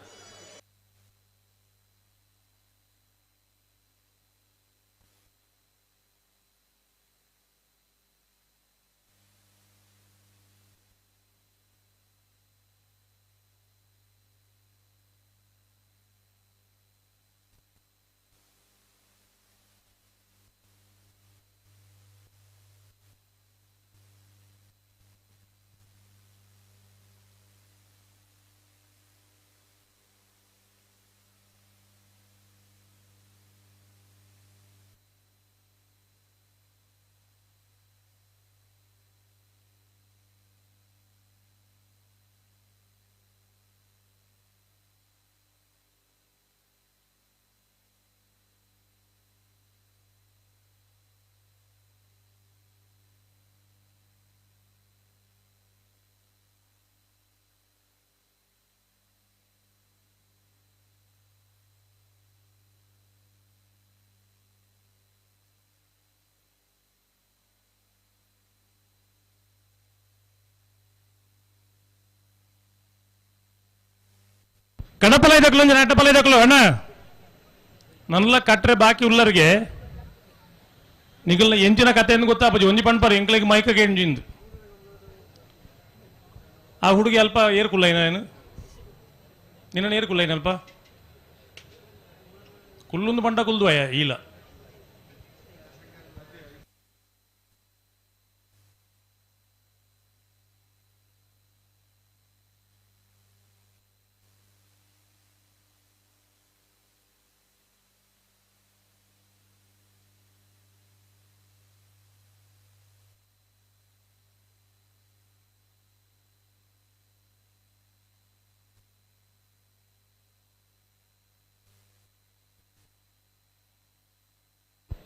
ಕಣಪಲೈದಕ್ಲು ಅಡ್ಡಪಲೈದಕ್ಲು ಅಣ್ಣ ನನ್ನೆಲ್ಲ ಕಟ್ರೆ ಬಾಕಿ ಉಳ್ಳರಿಗೆ ನಿಗಲ್ನ ಎಂಚಿನ ಕಥೆಯನ್ನು ಗೊತ್ತಾಪಜಿ ಒಂಜಿ ಪಣ್ಪರ್ ಎಂಕ್ಲಿಗೆ ಮೈಕಗೆ ಎಂಜಿಂದು ಆ ಹುಡುಗಿ ಅಲ್ಪ ಏರ್ಕುಲ್ಲೈನ ಏನು ನಿನ್ನ ಏರ್ಕುಲ್ಲೈನ ಅಲ್ಪ ಕುಲ್ಲೊಂದು ಪಂಡ ಕುಲ್ದು ಅಯ್ಯ ಇಲ್ಲ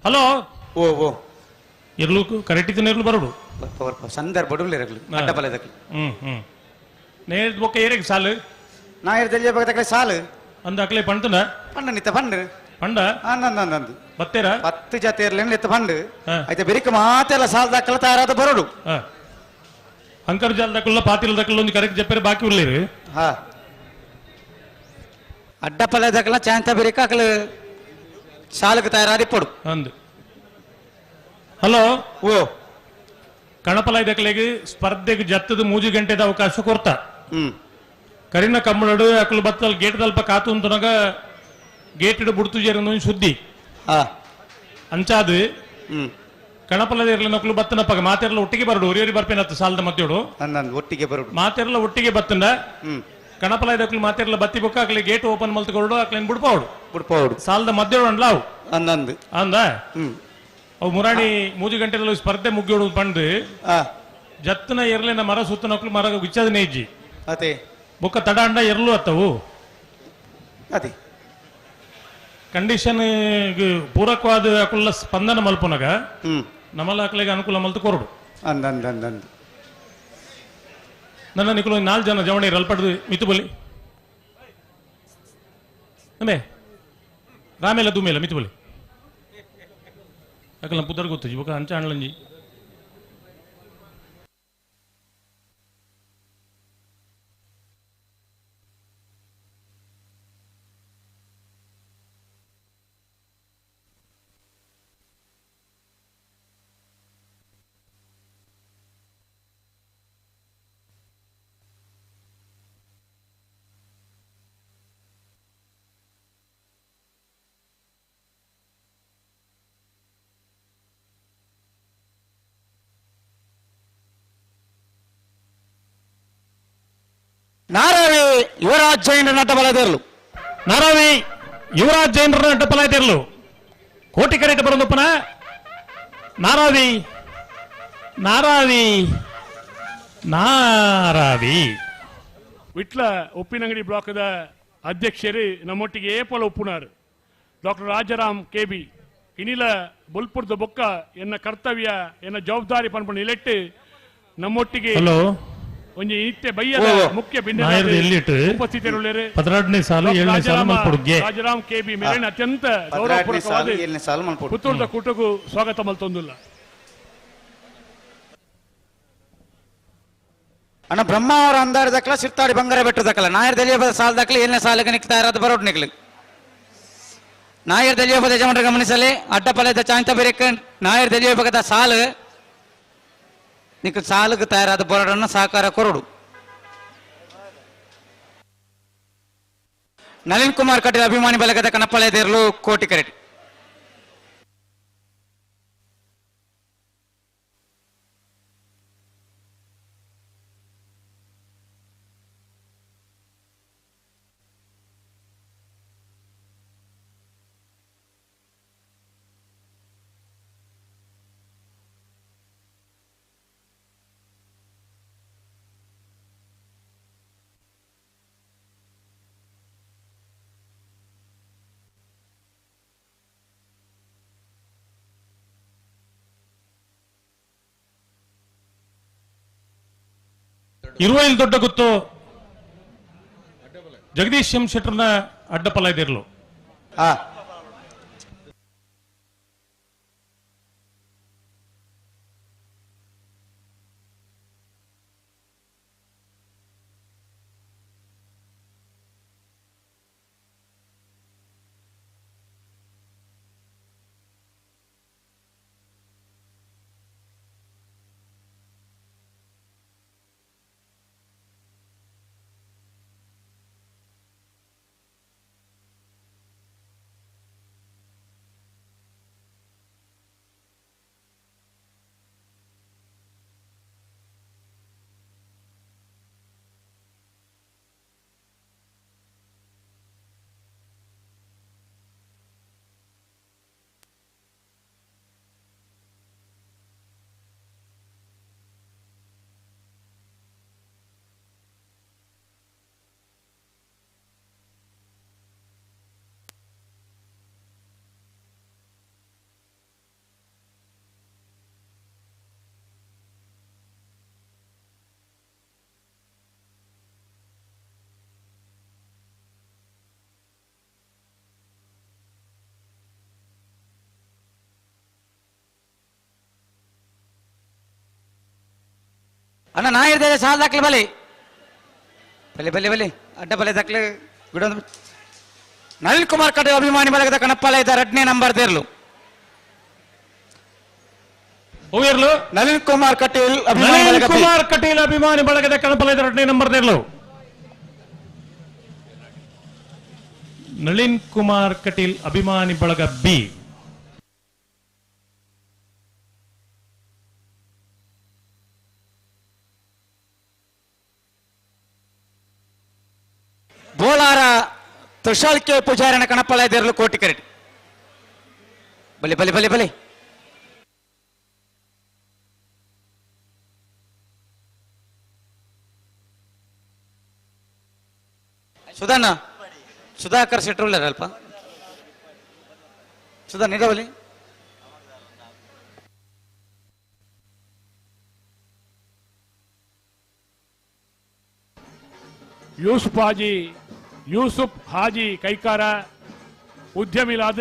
ಹಲೋ ಓ ಓ ಇರ್ಲು ಕರೆಕ್ಟ್ ಇತ್ತು ನೆರ್ಲು ಬರೋಡು ಸಂದರ್ಭ ಅಡ್ಡಪಲದಕ್ಕೆ ನೇರ್ ಬೊಕ್ಕ ಏರಿಗೆ ಸಾಲು ನಾ ಇರ್ದಲ್ಲಿ ಬಗ್ಗೆ ಸಾಲು ಅಂದ ಅಕ್ಲೆ ಪಂತನ ಪಂಡ ನಿತ್ತ ಪಂಡು ಪಂಡ ನಂದು ಬತ್ತೇರ 10 ಜೊತೆ ಇರ್ಲೇನು ಎತ್ತ ಪಂಡು ಆಯ್ತಾ ಬೆರಿಕ ಮಾತೆಲ್ಲ ಸಾಲ ದಾಖಲ ತಯಾರಾದ ಬರೋಡು ಅಂಕರ್ ಜಾಲದಕ್ಕಲ್ಲ ಪಾತಿಲ್ ದಕ್ಕಲ್ಲ ಒಂದು ಕರೆಕ್ಟ್ ಜಪ್ಪರೆ ಬಾಕಿ ಉರ್ಲೇರಿ ಹಾ ಅಡ್ಡಪಲದಕ್ಕಲ್ಲ ಚಾಂತ ಬೆರಿಕ ಅಕಲು ಸಾಲಕ್ಕೆ ತಯಾರಾದಿ ಪಡು ಅಂದು ಹಲೋ ಓ ಕಣಪಲೈದಕ್ಲೆಗೆ ಸ್ಪರ್ಧೆಗೆ ಜತ್ತದ 3 ಗಂಟೆದ ಅವಕಾಶ ಕೊರ್ತ ಕರಿನ ಕಮ್ಮಳಡು ಅಕಲು ಬತ್ತಲ್ ಗೇಟ್ ದಲ್ಪ ಕಾತು ಅಂತನಾಗ ಗೇಟ್ ಇಡು ಬುಡ್ತು ಜೇರನು ಸುದ್ದಿ ಅಂಚಾದು ಕಣಪಲದ ಇರ್ಲಿ ನಕಲು ಬತ್ತನ ಪಗ ಮಾತೆರ್ಲ ಒಟ್ಟಿಗೆ ಬರಡು ಒರಿಯರಿ ಬರ್ಪೇನತ್ತು ಸಾಲದ ಮಧ್ಯೋಡು ಒಟ್ಟಿಗೆ ಬರಡು ಮಾತೆರ್ಲ ಒಟ್ಟಿಗೆ ಬತ್ತಂಡ ಕಣಪಲೈದಕ್ಲು ಮಾತೆರ್ಲ ಬತ್ತಿ ಬೊಕ್ಕ ಅಕ್ಲೆ ಗೇಟ್ ಓಪನ್ ಮಲ್ತುಕೊಡು ಅಕ್ಲೇನ್ ಬಿಡ್ಪಾವಡು ಸಾಲದ ಮಧ್ಯೋಡು ಅಂಡ್ಲಾವು ಅಂದಂದು ಅಂದ ಅವು ಮುರಾಣಿ 3 ಗಂಟೆಲ್ಲ ಸ್ಪರ್ಧೆ ಮುಗಿಯೋಡು ಪಂಡು ಜತ್ತನ ಎರ್ಲಿನ ಮರ ಸುತ್ತನಕ್ಲು ಮರ ವಿಚ್ಛಾದನೆ ಇಜ್ಜಿ ಅದೇ ಬೊಕ್ಕ ತಡ ಅಂಡ ಎರ್ಲು ಅತ್ತವು ಅದೇ ಕಂಡೀಷನ್ ಪೂರಕವಾದ ಅಕುಲ್ಲ ಸ್ಪಂದನ ಮಲ್ಪುನಗ ನಮಲ ಅಕ್ಲೆಗೆ ಅನುಕೂಲ ಮಲ್ತು ಕೊರಡು ಅಂದಂದಂದಂದು ನನ್ನ ನಿಕುಲು 4 ಜನ ಜವಣಿ ಅಲ್ಪಡ್ದು ಮಿತು ಬಲಿ ನಮೇ ರಾಮೇಲ ದುಮೇಲ ಮಿತು ಬಲಿ ಅಕಲ ಪುದರ್ ಗೊತ್ತು ಬೊಕ್ಕ ಅಂಚ ಅಣ್ಲಂಜಿ ನಾರಾವಿ ಯುವರಾಜ್ ಜೈನರ ನಟಬಲದಿರಲು ನಾರಾವಿ ಯುವರಾಜ್ ಜೈನರ ನಟಬಲದಿರಲು ಕೋಟಿ ಕರೆಕ್ಟ್ ಬರೋದಪ್ಪನ ನಾರಾವಿ ನಾರಾವಿ ನಾರಾವಿ ವಿಟ್ಲ ಉಪ್ಪಿನಂಗಡಿ ಬ್ಲಾಕ್ದ ಅಧ್ಯಕ್ಷರು ನಮ್ಮೊಟ್ಟಿಗೆ ಏಪಲ ಒಪ್ಪುನಾರು ಡಾಕ್ಟರ್ ರಾಜಾರಾಮ್ ಕೆಬಿ ಇನಿಲ ಬುಲ್ಪುರದ ಬೊಕ್ಕ ಎನ್ನ ಕರ್ತವ್ಯ ಎನ್ನ ಜವಾಬ್ದಾರಿ ಪನ್ಪಣ ಇಲೆಟ್ಟು ನಮ್ಮೊಟ್ಟಿಗೆ ಹಲೋ ಒಂಜಿ ನಿತ್ಯ ಬಯ್ಯದ ಮುಖ್ಯ ಉಪಸ್ಥಿತರಿರುವರು 12ನೇ ಸಾಲು 7ನೇ ಸಾಲು ಮಲ್ಪುಡುಗೆ ರಾಜಾರಾಮ್ ಕೆಬಿ ಮೇಲಿನ ಅತ್ಯಂತ ಗೌರವಪೂರ್ವಕವಾದ ಪುತ್ತೂರದ ಕೂಟಗೂ ಸ್ವಾಗತ ಮಲ್ತೊಂದುಲ್ಲ ಅಣ್ಣ ಬ್ರಹ್ಮಾವರ ಅಂದಾರ ದಕ್ಕಲ ಸಿರ್ತಾಡಿ ಬಂಗಾರ ಬೆಟ್ಟು ದಕ್ಕಲ ನಾಯರ್ ದಲಿಯಬದ ಸಾಲ ದಕ್ಕಲ 7ನೇ ಸಾಲಿಗೆ ನಿಕ್ತಾ ಇರೋದು ಬರೋಟ್ ನಿಕ್ಲಿ ನಾಯರ್ ದಲಿಯಬದ ಯಜಮಾನರು ಗಮನಿಸಲಿ ಅಡ್ಡಪಲದ ಚಾಂತ ಬೇರೆಕ್ ನಾಯರ್ ದಲಿಯಬದ ಸಾಲು ನಿಕ್ ಸಾಲಕ್ಕೆ ತಯಾರಾದ ಬೋರ್ಡನ್ನು ಸಹಕಾರ ಕೊರಡು ನಳಿನ್ ಕುಮಾರ್ ಕಟೀಲ್ ಅಭಿಮಾನಿ ಬಳಗದ ಕನಪಳೆದಿರಲು ಕೋಟಿ ಕರೆಟ್ ಇರುವೈಲ್ ದೊಡ್ಡ ಗುತ್ತು ಜಗದೀಶ್ ಎಂ ಶೆಟ್ಟರ್ನ ಅಡ್ಡಪಲ ಇದಿರ್ಲು ಅಣ್ಣ ನಾಯರ್ ದೇಶ ಸಾಲ ದಾಖಲೆ ಬಲಿ ಬಲಿ ಬಲಿ ಬಲಿ ಅಡ್ಡ ಬಲೆ ದಾಖಲೆ ಬಿಡೋದು ನಳಿನ್ ಕುಮಾರ್ ಕಟೀಲ್ ಅಭಿಮಾನಿ ಬಳಗದ ಕಣಪ್ಪಾಲಯದ 2ನೇ ನಂಬರ್ ದೇರ್ಲು ನಳಿನ್ ಕುಮಾರ್ ಕಟೀಲ್ ಅಭಿಮಾನಿ ಬಳಗದ ಕಣಪ್ಪಾಲಯದ 2ನೇ ನಂಬರ್ ದೇರ್ಲು ನಳಿನ್ ಕುಮಾರ್ ಕಟೀಲ್ ಅಭಿಮಾನಿ ಬಳಗ ಬಿ ಬೋಲಾರ ತುಷಾಲ್ ಕೆ ಪೂಜಾರನ ಕಣಪ್ಪಾಲಯದಿರಲು ಕೋಟಿ ಕರೆಟ್ ಬಲಿ ಬಲಿ ಬಲಿ ಬಲಿ ಸುಧಾನ ಸುಧಾಕರ್ ಶೆಟ್ರು ಅಲ್ಪ ಸುಧಾ ನಿಗವಲಿ ಯೂಸುಫ್ ಹಾಜಿ ಕೈಕಾರ ಉದ್ಯಮಿಲಾದ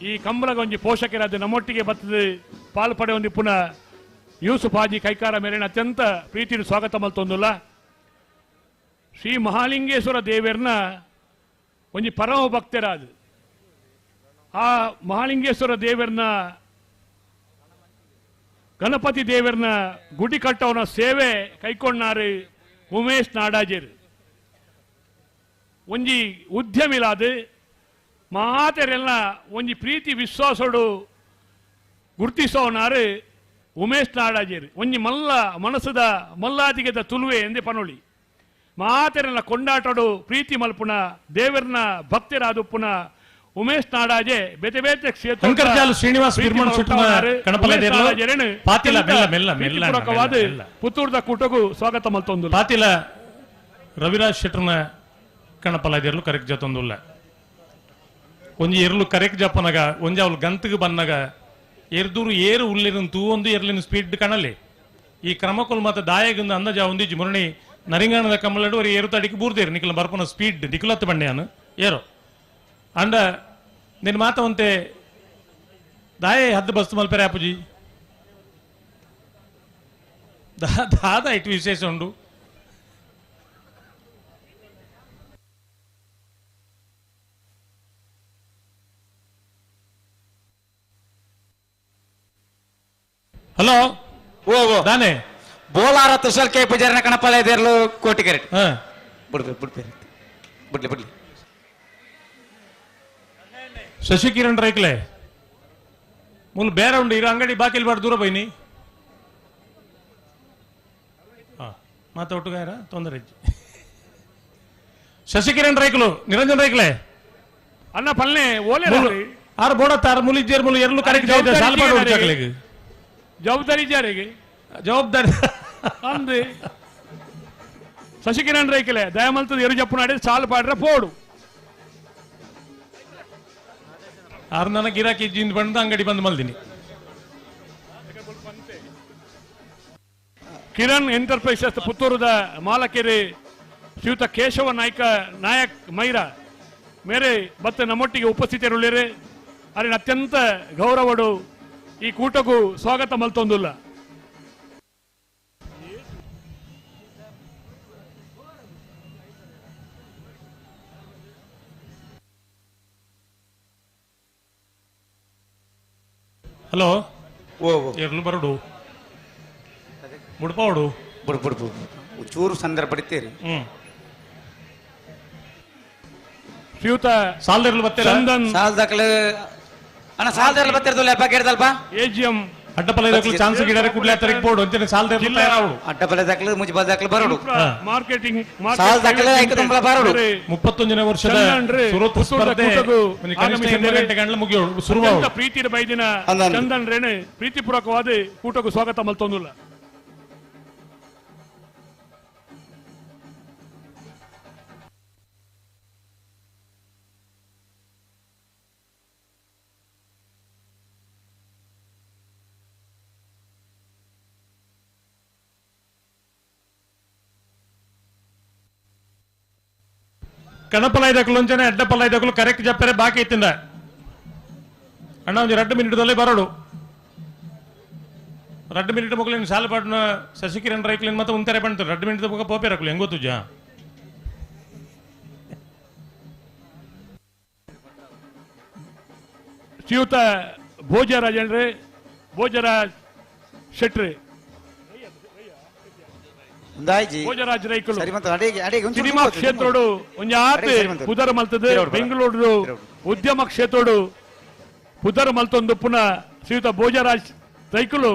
ಈ ಕಂಬಳಗೊಂಜಿ ಪೋಷಕರಾದ ನಮ್ಮೊಟ್ಟಿಗೆ ಬರ್ತದೆ ಪಾಲ್ಪಡೆ ಒಂದು ಪುನಃ ಯೂಸುಫ್ ಹಾಜಿ ಕೈಕಾರ ಮೇಲಿನ ಅತ್ಯಂತ ಪ್ರೀತಿಯ ಸ್ವಾಗತ ಮಲ್ತೊಂದುಲ್ಲ ಶ್ರೀ ಮಹಾಲಿಂಗೇಶ್ವರ ದೇವರನ್ನ ಒಂಜಿ ಪರಮ ಭಕ್ತರಾದ ಆ ಮಹಾಲಿಂಗೇಶ್ವರ ದೇವರನ್ನ ಗಣಪತಿ ದೇವರನ್ನ ಗುಡಿ ಕಟ್ಟವನ ಸೇವೆ ಕೈಕೊಂಡಾರು ಉಮೇಶ್ ನಾಡಾಜೇರು ಒಂಜಿ ಉದ್ಯಮಿಲಾದ ಮಾತೆರೆಲ್ಲ ಒಂಜಿ ಪ್ರೀತಿ ವಿಶ್ವಾಸಡು ಗುರ್ತಿಸೋನಾರು ಉಮೇಶ್ ನಾಡಾಜೇರು ಒಂಜಿ ಮಲ್ಲ ಮನಸ್ಸದ ಮಲ್ಲಾದಿಗೆದ ತುಳುವೆ ಎಂದೇ ಪನೊಳಿ ಮಾತೆರನ ಕೊಂಡಾಟಡು ಪ್ರೀತಿ ಮಲ್ಪುನ ದೇವರನ ಭಕ್ತರಾದುಪ್ಪುನ ಉಮೇಶ್ ನಾಡಾಜೆ ಬೇತೆ ಬೇತೆ ಕ್ಷೇತ್ರ ಅಂಕರ್ಜಾಲು ಶ್ರೀನಿವಾಸ್ ಬಿರ್ಮನ್ ಸುಟ್ಟನ ಕಣಪಲೆ ಪಾತಿಲ ಮೆಲ್ಲ ಪುತ್ತೂರ್ದ ಕೂಟಗೂ ಸ್ವಾಗತ ಮಲ್ತೊಂದು ಪಾತಿಲ ರವಿರಾಜ್ ಶೆಟ್ಟರ್ನ ಕಣಪಲ ಕರೆಕ್ಟ್ ಜತೊಂದುಲ್ಲ ಒಂಜಿ ಎರಲು ಕರೆಕ್ಟ್ ಜಪ್ಪನಗ ಒಂಜಿ ಅವ್ಲು ಗಂತಗೆ ಬನ್ನಗ ಎರ್ದೂರು ಏರು ಉಳ್ಳಿರನ್ ತೂವೊಂದು ಎರಲಿನ ಸ್ಪೀಡ್ ಕಣಲೆ ಈ ಕ್ರಮಕೊಲ್ ಮತ್ತೆ ದಾಯಗಂದು ಅಂದಜ ಒಂದಿಜ್ಜಿ ಮುರಣಿ ನರಿಂಗಾಣದ ಕಮ್ಮಲಡು ಅವ್ರು ಏರು ತಡಿಕೆ ಬೂರ್ದೇರು ನಿಖಲ ಬರ್ಪನ ಸ್ಪೀಡ್ ನಿಖಲತ್ತು ಬಂಡೆಯಾನು ಏರೋ ಅಂಡ ನಿನ್ನ ಮಾತವಂತೆ ದಾಯ ಹದ್ದು ಬಸ್ತು ಮಲ್ಪೆರೆ ಆಪುಜಿ ದಾದ ಇಟ್ಟು ವಿಶೇಷ ಉಂಡು ಹಲೋ ಓ ದಾನೆ ಬೋಲಾರ ತುಷಲ್ ಕೆ ಪೂಜಾರನ ಕಣಪಾಲ ಇದೇರ್ಲು ಕೋಟಿ ಕೆರೆಟ್ ಬಿಡ್ಲಿ ಶಶಿಕಿರಣ್ ರೈಕ್ಲೆ ಮುಲ್ ಬೇರೆ ಉಂಡು ಇರೋ ಅಂಗಡಿ ಬಾಕಿಲ್ ಬಾಡ್ ದೂರ ಬೈನಿ ಮಾತ ಒಟ್ಟುಗಾರ ತೊಂದರೆ ಶಶಿಕಿರಣ್ ರೈಕ್ಲು ನಿರಂಜನ್ ರೈಕ್ಲೆ ಅಣ್ಣ ಪಲ್ಲೆ ಓಲೆ ಆರು ಬೋಡತ್ತಾರ ಮುಲಿಜೇರ್ ಮುಲು ಎರಲು ಕರೆಕ್ಟ್ ಸಾಲ್ಪಾಡು ಜವಾಬ್ದಾರಿ ಜಾರಿಗೆ ಜವಾಬ್ದಾರಿ ಅಂದು ಶಶಿಕಿರಣ್ ರೈಕಲೆ ದಯಮಲ್ತದ ಎರು ಜಪ್ಪು ನಾಡಿ ಸಾಲು ಪಾಡ್ರೆ ಪೋಡು ಆರು ನನ್ನ ಗಿರಾಕಿ ಜೀನ್ ಬಂದು ಅಂಗಡಿ ಬಂದು ಮಲ್ದಿನಿ ಕಿರಣ್ ಎಂಟರ್ಪ್ರೈಸಸ್ ಪುತ್ತೂರದ ಮಾಲಕೆರೆ ಶ್ರೀಯುತ ಕೇಶವ ನಾಯಕ್ ಮೈರಾ ಮೇರೆ ಮತ್ತೆ ನಮ್ಮೊಟ್ಟಿಗೆ ಉಪಸ್ಥಿತರುಳ್ಳಿರೆ ಅರಿನ ಅತ್ಯಂತ ಗೌರವಡು ಈ ಕೂಟಗೂ ಸ್ವಾಗತ ಮಲ್ತೊಂದುಲ್ಲ ಹಲೋ ಎರಲು ಬರಡು ಮುಡ್ಪಾಡು ಬುಡ್ಬುಡ್ಬು ಚೂರು ಸಂದರ್ಭ ಪಡಿತೀರಿ ಶ್ರೀಯುತ ಸಾಲ್ದಿರ್ಲು ಬತ್ತೇರ ಸಾಲ್ ದಾಖಲೆ ಅಣ್ಣ ಸಾಲ್ದಿರ್ಲು ಬತ್ತಿರ್ದಲ್ಲ ಕೇಳ್ದಲ್ಪ ಎಜಿಎಂ ಅಡ್ಡಪಲ್ಲ ಚಾನ್ಸ್ ಗಿಡರೆ ಕುಡ್ಲೆ ತರಕ್ ಬೋರ್ಡು ಅಂಚನೆ ಸಾಲ್ದಿರ್ಲು ಅಡ್ಡಪಲ್ಲ ದಾಖಲೆ ಮುಜ್ಬಾ ದಾಖಲೆ ಬರೋಡು ಮಾರ್ಕೆಟಿಂಗ್ ಸಾಲ್ ದಾಖಲೆ ಐಕ ತುಂಬಲ ಬರೋಡು 31ನೇ ವರ್ಷದ ಸುರತ್ ಸ್ಪರ್ಧೆ ಕನಿಷ್ಠ 2 ಗಂಟೆ ಗಂಟೆ ಮುಗಿಯೋಳು ಶುರುವಾವು ಪ್ರೀತಿಯ ಬೈದಿನ ಚಂದನ್ ರೇಣೆ ಪ್ರೀತಿಪೂರ್ವಕವಾದ ಕೂಟಕ್ಕೂ ಸ್ವಾಗತ ಮಲ್ತೊಂದುಲ್ಲ ಕಣಪಲ ಐದಕ್ಕಲು ಅಂಚನೆ ಅಡ್ಡಪಲ್ಲ ಐದಕ್ಕಲು ಕರೆಕ್ಟ್ ಜಪ್ಪರೆ ಬಾಕಿ ಇತ್ತಿಂದ ಅಣ್ಣ ಒಂದು 2 ಮಿನಿಟ್ದಲ್ಲಿ ಬರೋಡು 2 ಮಿನಿಟ್ ಮುಗಲಿನ ಸಾಲ ಪಾಟ್ನ ಶಶಿಕಿರಣ್ ರೈಕ್ಲಿನ್ ಮತ್ತೆ ಉಂತಾರೆ ಬಂತು 2 ಮಿನಿಟ್ ಮುಗ ಪೋಪೆ ರಕ್ಲು ಹೆಂಗ್ ಗೊತ್ತು ಜಾ ಶ್ರೀಯುತ ಭೋಜರಾಜ್ ಅಂದ್ರೆ ಭೋಜರಾಜ್ ಶೆಟ್ರಿ ಭೋಜರಾಜ್ ರೈಕಲು ಸಿನಿಮಾ ಕ್ಷೇತ್ರೋಡು ಒಂಜಿ ಆತೆ ಪುದರ್ ಮಲ್ತದೆ ಬೆಂಗಳೂರು ಉದ್ಯಮ ಕ್ಷೇತ್ರೋಡು ಪುದರ್ ಮಲ್ತೊಂದು ಪುನಃ ಶ್ರೀಯುತ ಭೋಜರಾಜ್ ರೈಕಲು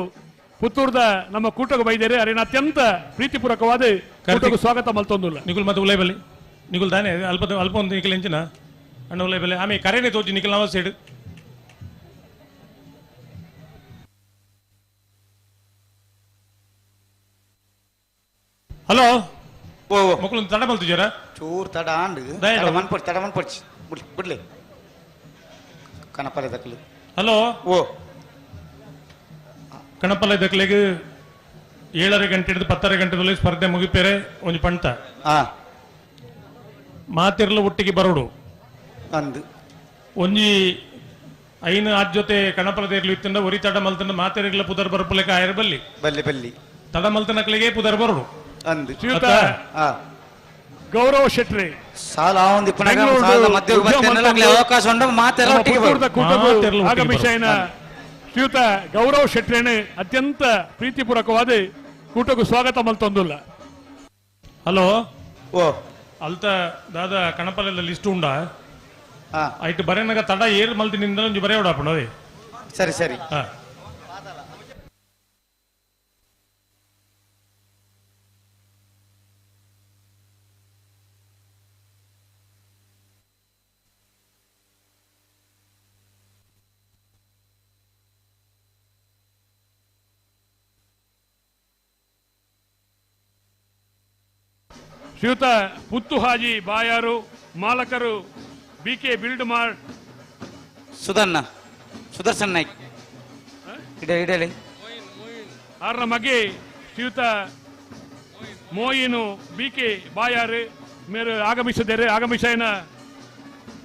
ಪುತ್ತೂರ್ದ ನಮ್ಮ ಕೂಟಕ್ಕೆ ಬೈದೇರೆ ಅರಿನ ಅತ್ಯಂತ ಪ್ರೀತಿಪೂರ್ವಕವಾದ ಕೂಟಕ್ಕೆ ಸ್ವಾಗತ ಮಲ್ತೊಂದುಲ್ಲ ನಿಗುಲ್ ಮತ್ತೆ ಉಲೈ ಬಲಿ ನಿಗುಲ್ ದಾನೆ ಅಲ್ಪ ಒಂದು ನಿಖಿಲ್ ಎಂಚಿನ ಅಣ್ಣ ಉಲೈ ಬಲಿ ಆಮೇಲೆ ಕರೆನೆ ತೋಜಿ ನಿಖಿಲ್ ನವ ಸೈಡ್ ಹಲೋ ಮಕ್ಕಳು ತಡ ಮಲ್ತು ಜರ ಚೂರ್ ತಡ ಆಂಡು ತಡ ಮನ್ಪಡ್ಚಿ ಬಿಡ್ಲಿ ಕಣಪಲೆ ದಕ್ಲು ಹಲೋ ಕಣಪಲೆ ದಕ್ಲೆಗೆ 7:30 ಗಂಟೆ ಹಿಡಿದು 10:30 ಗಂಟೆದಲ್ಲಿ ಸ್ಪರ್ಧೆ ಮುಗಿಪೇರೆ ಒಂದು ಪಂಟ ಮಾತಿರ್ಲ ಒಟ್ಟಿಗೆ ಬರೋಡು ಅಂದು ಒಂಜಿ ಐನ ಆದ್ ಜೊತೆ ಕಣಪಲದ ಇರ್ಲಿ ಇತ್ತಂದ ಒರಿ ತಡ ಮಲ್ತಂದ ಮಾತಿರ್ಲ ಪುದರ್ ಬರಪಲೆಕ ಆಯರ್ ಬಲ್ಲಿ ಬಲ್ಲಿ ತಡ ಮಲ್ತನಕ್ಲೆಗೆ ಪುದರ್ ಬರೋಡು ಅಂದು ಶ್ರೀಯುತ ಗೌರವ್ ಶೆಟ್ರಿ ಸಾಲ ಅವಕಾಶ ಆಗಮಿಷಯನ ಶ್ರೀಯುತ ಗೌರವ್ ಶೆಟ್ರೇನೆ ಅತ್ಯಂತ ಪ್ರೀತಿಪೂರ್ವಕವಾದ ಕೂಟಕ್ಕೂ ಸ್ವಾಗತ ಮಲ್ತೊಂದುಲ್ಲ ಹಲೋ ಅಲ್ತ ದಾದ ಕಣಪಲೆಲ್ಲ ಲಿಸ್ಟ್ ಉಂಡ ಆಯ್ತು ಬರೇನಾಗ ತಡ ಏರ್ ಮಲ್ತಿನಿಂದ ಒಂಜಿ ಬರೆಯೋಡ ಅಪ್ಪಣವೇ ಸರಿ ಶ್ರೀಯುತ ಪುತ್ತು ಹಾಜಿ ಬಾಯಾರು, ಮಾಲಕರು BK build mart, Sudarshan Naik ಇಡಲಿ ಅವರ ಮಗೆ ಶ್ರೀಯುತ ಮೋಯಿನು BK ಬಾಯಾರು ಮೇರೆ ಆಗಮಿಸಿದ್ದಾರೆ. ಆಗಮಿಸೇನ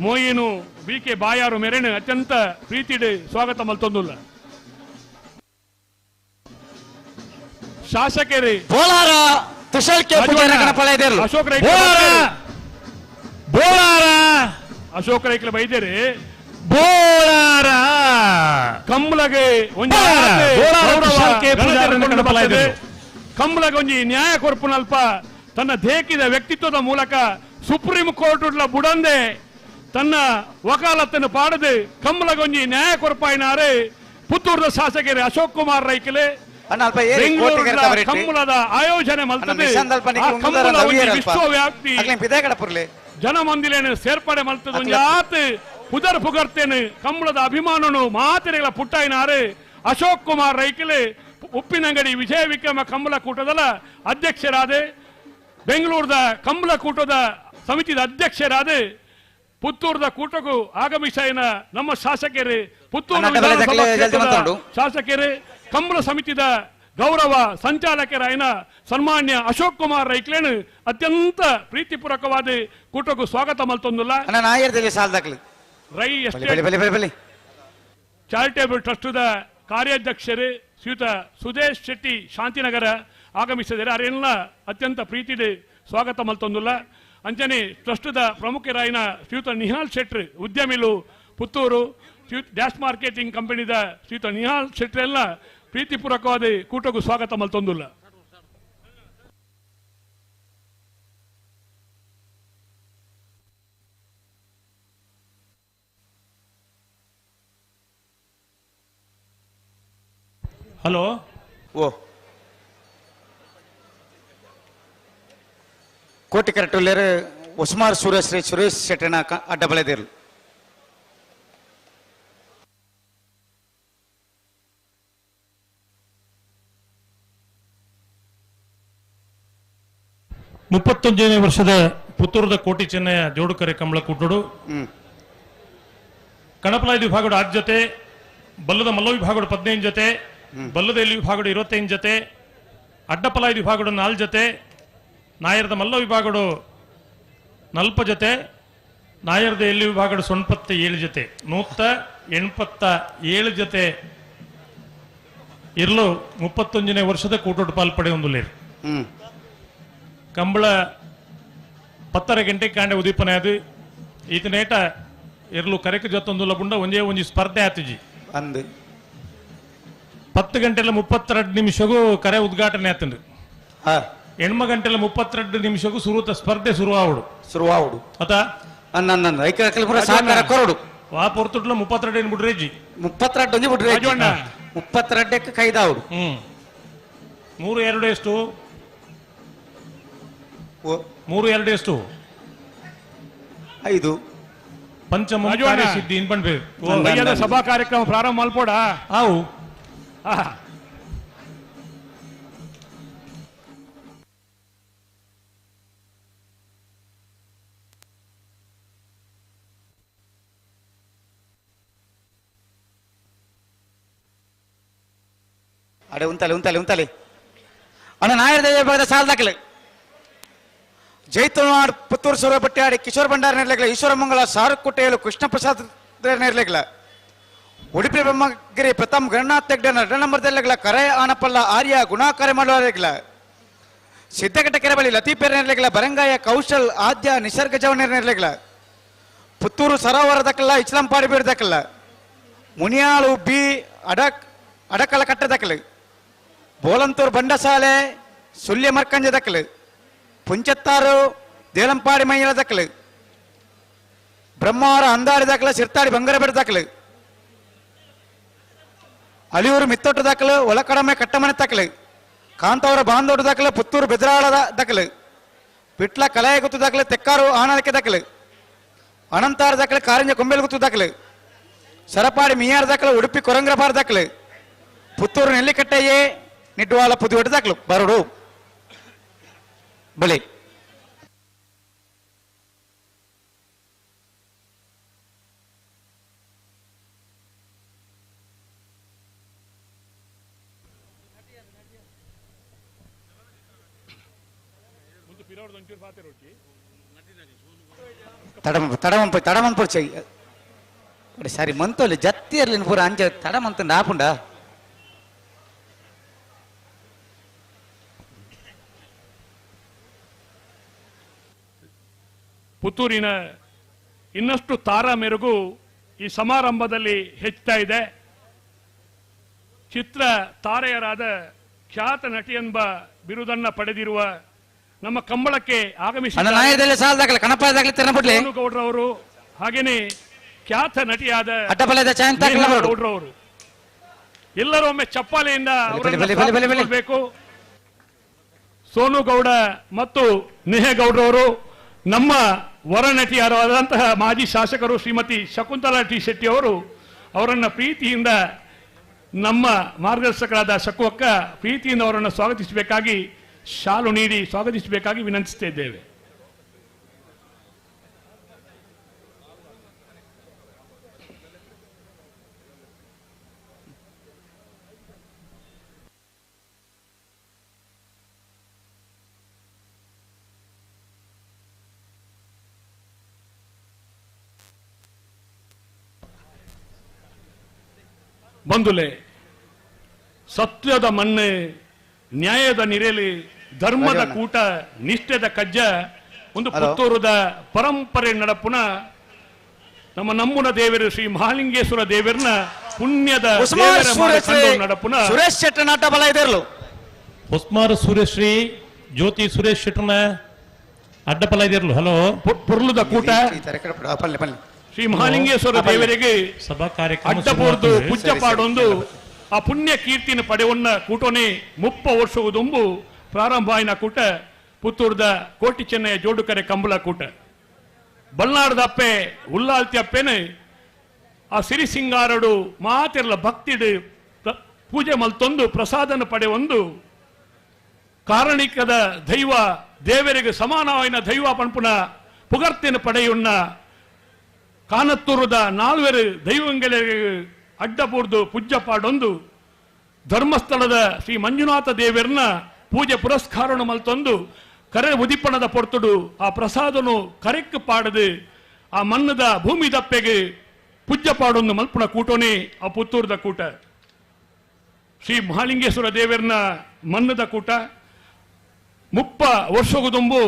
ಮೋಯಿನು BK ಬಾಯಾರು ಮೇರೆನು ಅತ್ಯಂತ ಪ್ರೀತಿಡು ಸ್ವಾಗತ ಮಲ್ತೊಂದುಲ್ಲ. ಶಾಸಕರು ಬೋಲಾರ ಅಶೋಕ್ ರೈಕ್ಲ ಬೈದೇರಿ ಬೋಳಾರ ಕಂಬಳಗೆ ಕಂಬಳಗೆ ಒಂಜಿ ನ್ಯಾಯ ಕೊರ್ಪುನಲ್ಪ ತನ್ನ ದೇಕಿದ ವ್ಯಕ್ತಿತ್ವದ ಮೂಲಕ ಸುಪ್ರೀಂ ಕೋರ್ಟ್ ಬುಡಂದೆ ತನ್ನ ವಕಾಲತ್ತನ್ನು ಪಾಡದು ಕಂಬಳಗೊಂಜಿ ನ್ಯಾಯ ಕೊರ್ಪಾಯಿನಾರೆ ಪುತ್ತೂರದ ಶಾಸಕರು ಅಶೋಕ್ ಕುಮಾರ್ ರೈಕಲೆ ಕಂಬಳದ ಆಯೋಜನೆ ಮಲ್ತದೆ. ವಿಶ್ವವ್ಯಾಪ್ತಿ ಜನಮಂದಿಲೇನು ಸೇರ್ಪಡೆ ಮಲ್ತದ ಯಾತ್ ಪುದರ್ ಪುಗರ್ತೇನೆ ಕಂಬಳದ ಅಭಿಮಾನನು ಮಾತಿರೆಗಳ ಪುಟ್ಟಾಯಿನಾರೆ ಅಶೋಕ್ ಕುಮಾರ್ ರೈಕಲೆ ಉಪ್ಪಿನಂಗಡಿ ವಿಜಯ ವಿಕ್ರಮ ಕಂಬಳ ಕೂಟದ ಅಧ್ಯಕ್ಷರಾದ, ಬೆಂಗಳೂರದ ಕಂಬಳ ಕೂಟದ ಸಮಿತಿದ ಅಧ್ಯಕ್ಷರಾದ, ಪುತ್ತೂರದ ಕೂಟಕ್ಕೂ ಆಗಮಿಸೇನ ನಮ್ಮ ಶಾಸಕರು, ಪುತ್ತೂರು ಶಾಸಕರು, ಕಂಬಳ ಸಮಿತಿದ ಗೌರವ ಸಂಚಾಲಕರಾಯನ ಸನ್ಮಾನ್ಯ ಅಶೋಕ್ ಕುಮಾರ್ ರೈಕ್ಲೇನು ಅತ್ಯಂತ ಪ್ರೀತಿಪೂರ್ವಕವಾದ ಕೂಟಕ್ಕೂ ಸ್ವಾಗತ ಮಲ್ತೊಂದುಲ್ಲ. ರೈ ಚಾರಿಟೇಬಲ್ ಟ್ರಸ್ಟದ ಕಾರ್ಯಾಧ್ಯಕ್ಷರು ಶ್ರೀಯುತ ಸುದೇಶ್ ಶೆಟ್ಟಿ ಶಾಂತಿನಗರ ಆಗಮಿಸಿದ್ದಾರೆ. ಅವರೆಲ್ಲ ಅತ್ಯಂತ ಪ್ರೀತಿದೆ ಸ್ವಾಗತ ಮಲ್ತೊಂದುಲ್ಲ. ಅಂಚನೆ ಟ್ರಸ್ಟದ ಪ್ರಮುಖರಾಯನ ಶ್ರೀಯುತ ನಿಹಾಲ್ ಶೆಟ್ರ್ ಉದ್ಯಮಿಲು ಪುತ್ತೂರು, ಡ್ಯಾಶ್ ಮಾರ್ಕೆಟಿಂಗ್ ಕಂಪನಿದ ಶ್ರೀಯುತ ನಿಹಾಲ್ ಶೆಟ್ರ್ ಎಲ್ಲ ಪ್ರೀತಿಪೂರ್ವಕವಾದ ಕೂಟಕ್ಕೂ ಸ್ವಾಗತ ಮಲ್ತೊಂದುಲ್ಲ. ಹಲೋ ಕೋಟಿ ಕರೆಕ್ಟುಲ್ಲೇರು ಉಸ್ಮಾರ್ ಸುರೇಶ್ ಶೆಟ್ಟಣ ಅಡ್ಡ ಬಳೆದಿರ್ಲು. ಮುಪ್ಪತ್ತೊಂದನೇ ವರ್ಷದ ಪುತ್ತೂರದ ಕೋಟಿ ಚೆನ್ನಯ ಜೋಡುಕರೆ ಕಂಬಳ ಕೂಟೋಡು ಕಣಪಲಾಯಿ ವಿಭಾಗದ 8 ಜೊತೆ, ಬಲ್ಲದ ಮಲ್ಲ ವಿಭಾಗದ 15 ಜೊತೆ, ಬಲ್ಲದ ಎಲ್ಲಿ ವಿಭಾಗದ 25 ಜೊತೆ, ಅಡ್ಡಪಲಾಯಿ ವಿಭಾಗದ 4 ಜೊತೆ, ನಾಯರದ ಮಲ್ಲ ವಿಭಾಗದ 40 ಜೊತೆ, ನಾಯರದ ಎಲ್ಲಿ ವಿಭಾಗದ 97 ಜೊತೆ, 187 ಜೊತೆ ಇರಲು 31ನೇ ವರ್ಷದ ಕೂಟೋಡು ಪಾಲ್ಪಡೆ ಹೊಂದುಲೇರು. ಕಂಬಳ 10 ಗಂಟೆಗೆ ಕಾಂಡೆ ಉದೀಪನೆ ಅದು ಈತನೇಟ ಇರಲು ಕರೆಕ ಜೊತ್ತೊಂದುಲ್ಲ ಬುಂಡ ಒಂಜಿ ಸ್ಪರ್ಧೆ ಆತುಜಿ ಅಂದು 10 ಗಂಟೆಲ 32 ನಿಮಿಷಗೂ ಕರೆ ಉದ್ಘಾಟನೆ ಆತಂದು. 8 ಗಂಟೆಲ 32 ನಿಮಿಷಗೂ ಸ್ಪರ್ಧೆ ಶುರುವಾವುಡು ಅತ ಸಹಕಾರ ಕೊರಡು ವಾ ಪೊರ್ತುಟ್ಲ 32 ಏನು ಬಿಡ್ರೇಜಿ 32 ಒಂಜಿ ಬಿಡ್ರೇಜಿ 32ಕ್ಕೆ ಕೈದಾವುಡು. 3-2 ಎಷ್ಟು? 3-2 ಎಷ್ಟು? 5 ಪಂಚಮುಖ ಸಿದ್ಧಿ ಇನ್ ಬಂದ್ಬೇಕು. ಸಭಾ ಕಾರ್ಯಕ್ರಮ ಪ್ರಾರಂಭ ಮಲ್ಪೋಡ ಅವು ಅಡೆ ಉಂತಲೆ ಅಣ್ಣ ನಾಯರ ಸಾಲ ದಾಖಲೆ ಜೈತುನಾಡ್ ಪುತ್ತೂರು ಸೂರಪಟ್ಟಿ ಆಡಿ ಕಿಶೋರ್ ಭಂಡಾರ ನಿರ್ಲೆಗ್ಲ, ಈಶ್ವರಮಂಗಲ ಸಾರುಕೋಟೆಯಲು ಕೃಷ್ಣ ಪ್ರಸಾದ್ ನಿರ್ಲೆಗ್ಲ, ಉಡುಪಿ ಬ್ರಹ್ಮಗಿರಿ ಪ್ರಥಮ್ ಗಣನಾಥ್ ಹೆಗ್ಡೆ 2 ನಂಬರ್ದಲ್ಲೆಗ್ಲ, ಕರೆ ಆನಪಲ್ಲ ಆರ್ಯ ಗುಣಾಕಾರ್ಯ ಮಾಡುವರೆಗ್ಲ, ಸಿದ್ದಘಟ್ಟ ಕೆರೆ ಬಳಿ ಲತೀಪೇರ್ ನಿರ್ಲೆಗ್ಲ, ಬರಂಗಾಯ ಕೌಶಲ್ ಆದ್ಯ ನಿಸರ್ಗ ಜವನೇರ್ ನಿರ್ಲೆಗ್ಲ, ಪುತ್ತೂರು ಸರೋವರ ದಕ್ಕಲ್ಲ, ಇಚ್ಲಂಪಾಡಿ ಬೀರ್ ದಕ್ಕಲ್ಲ, ಮುನಿಯಾಳು ಬಿ ಅಡಕಲ ಕಟ್ಟ ದಕ್ಕಲು, ಬೋಲಂತೂರು ಬಂಡಸಾಲೆ ಸುಲ್ಯ ಮರ್ಕಂಜ ದಕ್ಕಲು, ಪುಂಚತ್ತಾರು ದೇಲಂಪಾಡಿ ಮೈಯಲ ದಕ್ಕಲು, ಬ್ರಹ್ಮವರ ಅಂದಾಡಿ ದಕ್ಕಲು, ಸಿರ್ತಾಡಿ ಬಂಗರಬೇಡ ದಕ್ಕಲು, ಅಲಿಯೂರು ಮಿತ್ತೊಟ್ಟು ದಕ್ಕಲು, ಒಳಕಡಮೆ ಕಟ್ಟಮನೆ ತಕ್ಕಲು, ಕಾಂತವರ ಬಾಂದೋಡು ದಕ್ಕಲು, ಪುತ್ತೂರು ಬೆದರಾಳ ದಕ್ಕಲು, ಬಿಟ್ಲ ಕಲಾಯ ಗುತ್ತು ದಕ್ಕಲು, ತೆಕ್ಕಾರು ಆಣಲಿಕೆ ದಕ್ಕಲು, ಅನಂತಾರ ದಕ್ಕಲು, ಕಾರಂಜ ಕೊಂಬೆಲ್ ಗುತ್ತು ದಕ್ಕಲು, ಸರಪಾಡಿ ಮಿಯಾರ ದಕ್ಕಲು, ಉಡುಪಿ ಕೊರಂಗ್ರಪಾರ ದಕ್ಕಲು, ಪುತ್ತೂರು ನೆಲ್ಲಿಕಟ್ಟೆಯೇ ನಿಡ್ವಾಳ ಪುದುವೆಟ್ಟು ದಕ್ಕಲು ಬರಡು ಬಳಿ ತಡಮನ್ ಸರಿ ಮಂತೋಲಿ ಜತ್ತಿ ಇರ್ಲಿ ಪೂರ ಅಂಜ ತಡಮಂತ ನಾಪುಂಡ ಪುತ್ತೂರಿನ ಇನ್ನಷ್ಟು ತಾರಾ ಮೆರುಗು ಈ ಸಮಾರಂಭದಲ್ಲಿ ಹೆಚ್ಚುತ್ತಾ ಇದೆ. ಚಿತ್ರ ತಾರೆಯರಾದ ಖ್ಯಾತ ನಟಿ ಎಂಬ ಬಿರುದನ್ನ ಪಡೆದಿರುವ ನಮ್ಮ ಕಂಬಳಕ್ಕೆ ಆಗಮಿಸಿದ ಗೌಡ್ರವರು ಹಾಗೇನೆ ಖ್ಯಾತ ನಟಿಯಾದ ಗೌಡ್ರವರು ಎಲ್ಲರೂ ಒಮ್ಮೆ ಚಪ್ಪಾಲೆಯಿಂದ ಬೇಕು. ಸೋನು ಗೌಡ ಮತ್ತು ನೇಹೇಗೌಡ್ರವರು ನಮ್ಮ ವರನಟಿಯರಾದಂತಹ ಮಾಜಿ ಶಾಸಕರು ಶ್ರೀಮತಿ ಶಕುಂತಲಾ ಟಿ ಶೆಟ್ಟಿ ಅವರು ಅವರನ್ನ ಪ್ರೀತಿಯಿಂದ ನಮ್ಮ ಮಾರ್ಗದರ್ಶಕರಾದ ಶಕುವಕ್ಕ ಪ್ರೀತಿಯಿಂದ ಅವರನ್ನು ಸ್ವಾಗತಿಸಬೇಕಾಗಿ ಶಾಲು ನೀಡಿ ಸ್ವಾಗತಿಸಬೇಕಾಗಿ ವಿನಂತಿಸುತ್ತಿದ್ದೇವೆ. ಬಂಧುಲೆ, ಸತ್ಯದ ಮಣ್ಣೆ, ನ್ಯಾಯದ ನಿರೆಲಿ, ಧರ್ಮದ ಕೂಟ, ನಿಷ್ಠೆದ ಕಜ್ಜ ಒಂದು ಪುತ್ತೂರದ ಪರಂಪರೆ ನಡಪುನ ನಮ್ಮನ ದೇವರು ಶ್ರೀ ಮಹಾಲಿಂಗೇಶ್ವರ ದೇವರನ ಪುಣ್ಯದ ನಡಪುನ ಸುರೇಶ್ ಶೆಟ್ಟ ನಾಟ ಬಲ ಇದಿರ್ಲು ಹೊಸ್ಮಾರು ಸುರೇಶ್ ಶ್ರೀ ಜ್ಯೋತಿ ಸುರೇಶ್ ಶೆಟ್ಟನ ಅಡ್ಡಪಲ ಇದಿರ್ಲು. ಹಲೋ ಪುರ್ಲುದ ಕೂಟ ಶ್ರೀ ಮಹಾಲಿಂಗೇಶ್ವರ ದೇವರಿಗೆ ಸಭಾ ಕಾರ್ಯಕ್ರಮ ಅಡ್ಡಪೋರ್ದು ಪೂಜ್ಯ ಪಾಡೊಂದು ಆ ಪುಣ್ಯ ಕೀರ್ತಿನ ಪಡೆವನ್ನ ಕೂಟೋನೆ 30 ವರ್ಷವುದುಂಬು ಪ್ರಾರಂಭ ಆಯ್ನ ಕೂಟ ಪುತ್ತೂರ್ದ ಕೋಟಿ ಚೆನ್ನಯ ಜೋಡುಕರೆ ಕಂಬಳ ಕೂಟ ಬಲ್ನಾಡದ ಅಪ್ಪೆ ಉಲ್ಲಾಲ್ತಿ ಅಪ್ಪೆನೆ ಆ ಸಿರಿ ಸಿಂಗಾರಡು ಮಾತೆರ್ಲ ಭಕ್ತಿಡು ಪೂಜೆ ಮಲ್ತೊಂದು ಪ್ರಸಾದನ ಪಡೆವೊಂದು ಕಾರಣಿಕದ ದೈವ ದೇವರಿಗೆ ಸಮಾನವಾಯಿನ ದೈವ ಪಂಪುನ ಪುಗರ್ತಿನ ಪಡೆಯುಣ್ಣ ಕಾನತ್ತೂರದ 4 ದೈವಂಗಳಿಗೆ ಅಡ್ಡಪೂರ್ದು ಪೂಜ್ಯ ಪಾಡೊಂದು ಧರ್ಮಸ್ಥಳದ ಶ್ರೀ ಮಂಜುನಾಥ ದೇವರನ್ನ ಪೂಜೆ ಪುರಸ್ಕಾರನು ಮಲ್ತೊಂದು ಕರೆ ಉದಿಪಣದ ಪೊರ್ತುಡು ಆ ಪ್ರಸಾದನು ಕರೆಕ್ಕು ಪಾಡದು ಆ ಮಣ್ಣದ ಭೂಮಿ ದಪ್ಪೆಗೆ ಪೂಜ್ಯ ಪಾಡೊಂದು ಮಲ್ಪುಣ ಕೂಟೋನೆ ಆ ಪುತ್ತೂರದ ಕೂಟ ಶ್ರೀ ಮಹಾಲಿಂಗೇಶ್ವರ ದೇವರನ್ನ ಮಣ್ಣದ ಕೂಟ 30 ವರ್ಷಗುದುಂಬು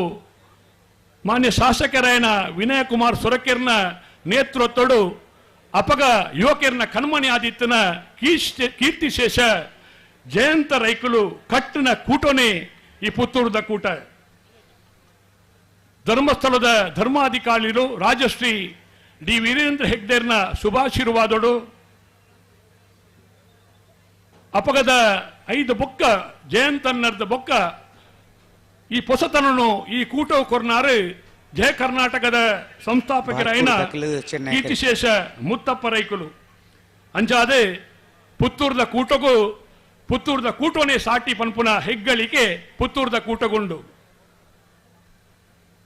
ಮಾನ್ಯ ಶಾಸಕರಾಯನ ವಿನಯ ಕುಮಾರ್ ಸುರಕೆರ್ನ ನೇತೃತ್ವಡು ಅಪಗ ಯುವಕರ್ನ ಕಣ್ಮಣಿ ಆದಿತ್ಯನ ಕೀರ್ತಿಶೇಷ ಜಯಂತ ರೈಕಲು ಕಟ್ಟಿನ ಕೂಟೋನೆ ಈ ಪುತ್ತೂರದ ಕೂಟ ಧರ್ಮಸ್ಥಳದ ಧರ್ಮಾಧಿಕಾರಿಗಳು ರಾಜಶ್ರೀ ಡಿ ವೀರೇಂದ್ರ ಹೆಗ್ಡೇರ್ನ ಶುಭಾಶೀರ್ವಾದೋಡು ಅಪಗದ 5 ಬೊಕ್ಕ ಜಯಂತನ್ನರ್ದ ಬೊಕ್ಕ ಈ ಪೊಸತನನು ಈ ಕೂಟ ಕೊರ್ನಾರು ಜಯ ಕರ್ನಾಟಕದ ಸಂಸ್ಥಾಪಕರಾಯಿನ ಕೀರ್ತಿಶೇಷ ಮುತ್ತಪ್ಪ ರೈಕುಲು ಅಂಚಾದೆ ಪುತ್ತೂರ್ದ ಕೂಟಗೂ ಪುತ್ತೂರ್ದ ಕೂಟೋನೆ ಸಾಟಿ ಪನ್ಪುನ ಹೆಗ್ಗಳಿಕೆ ಪುತ್ತೂರ್ದ ಕೂಟಗೊಂಡು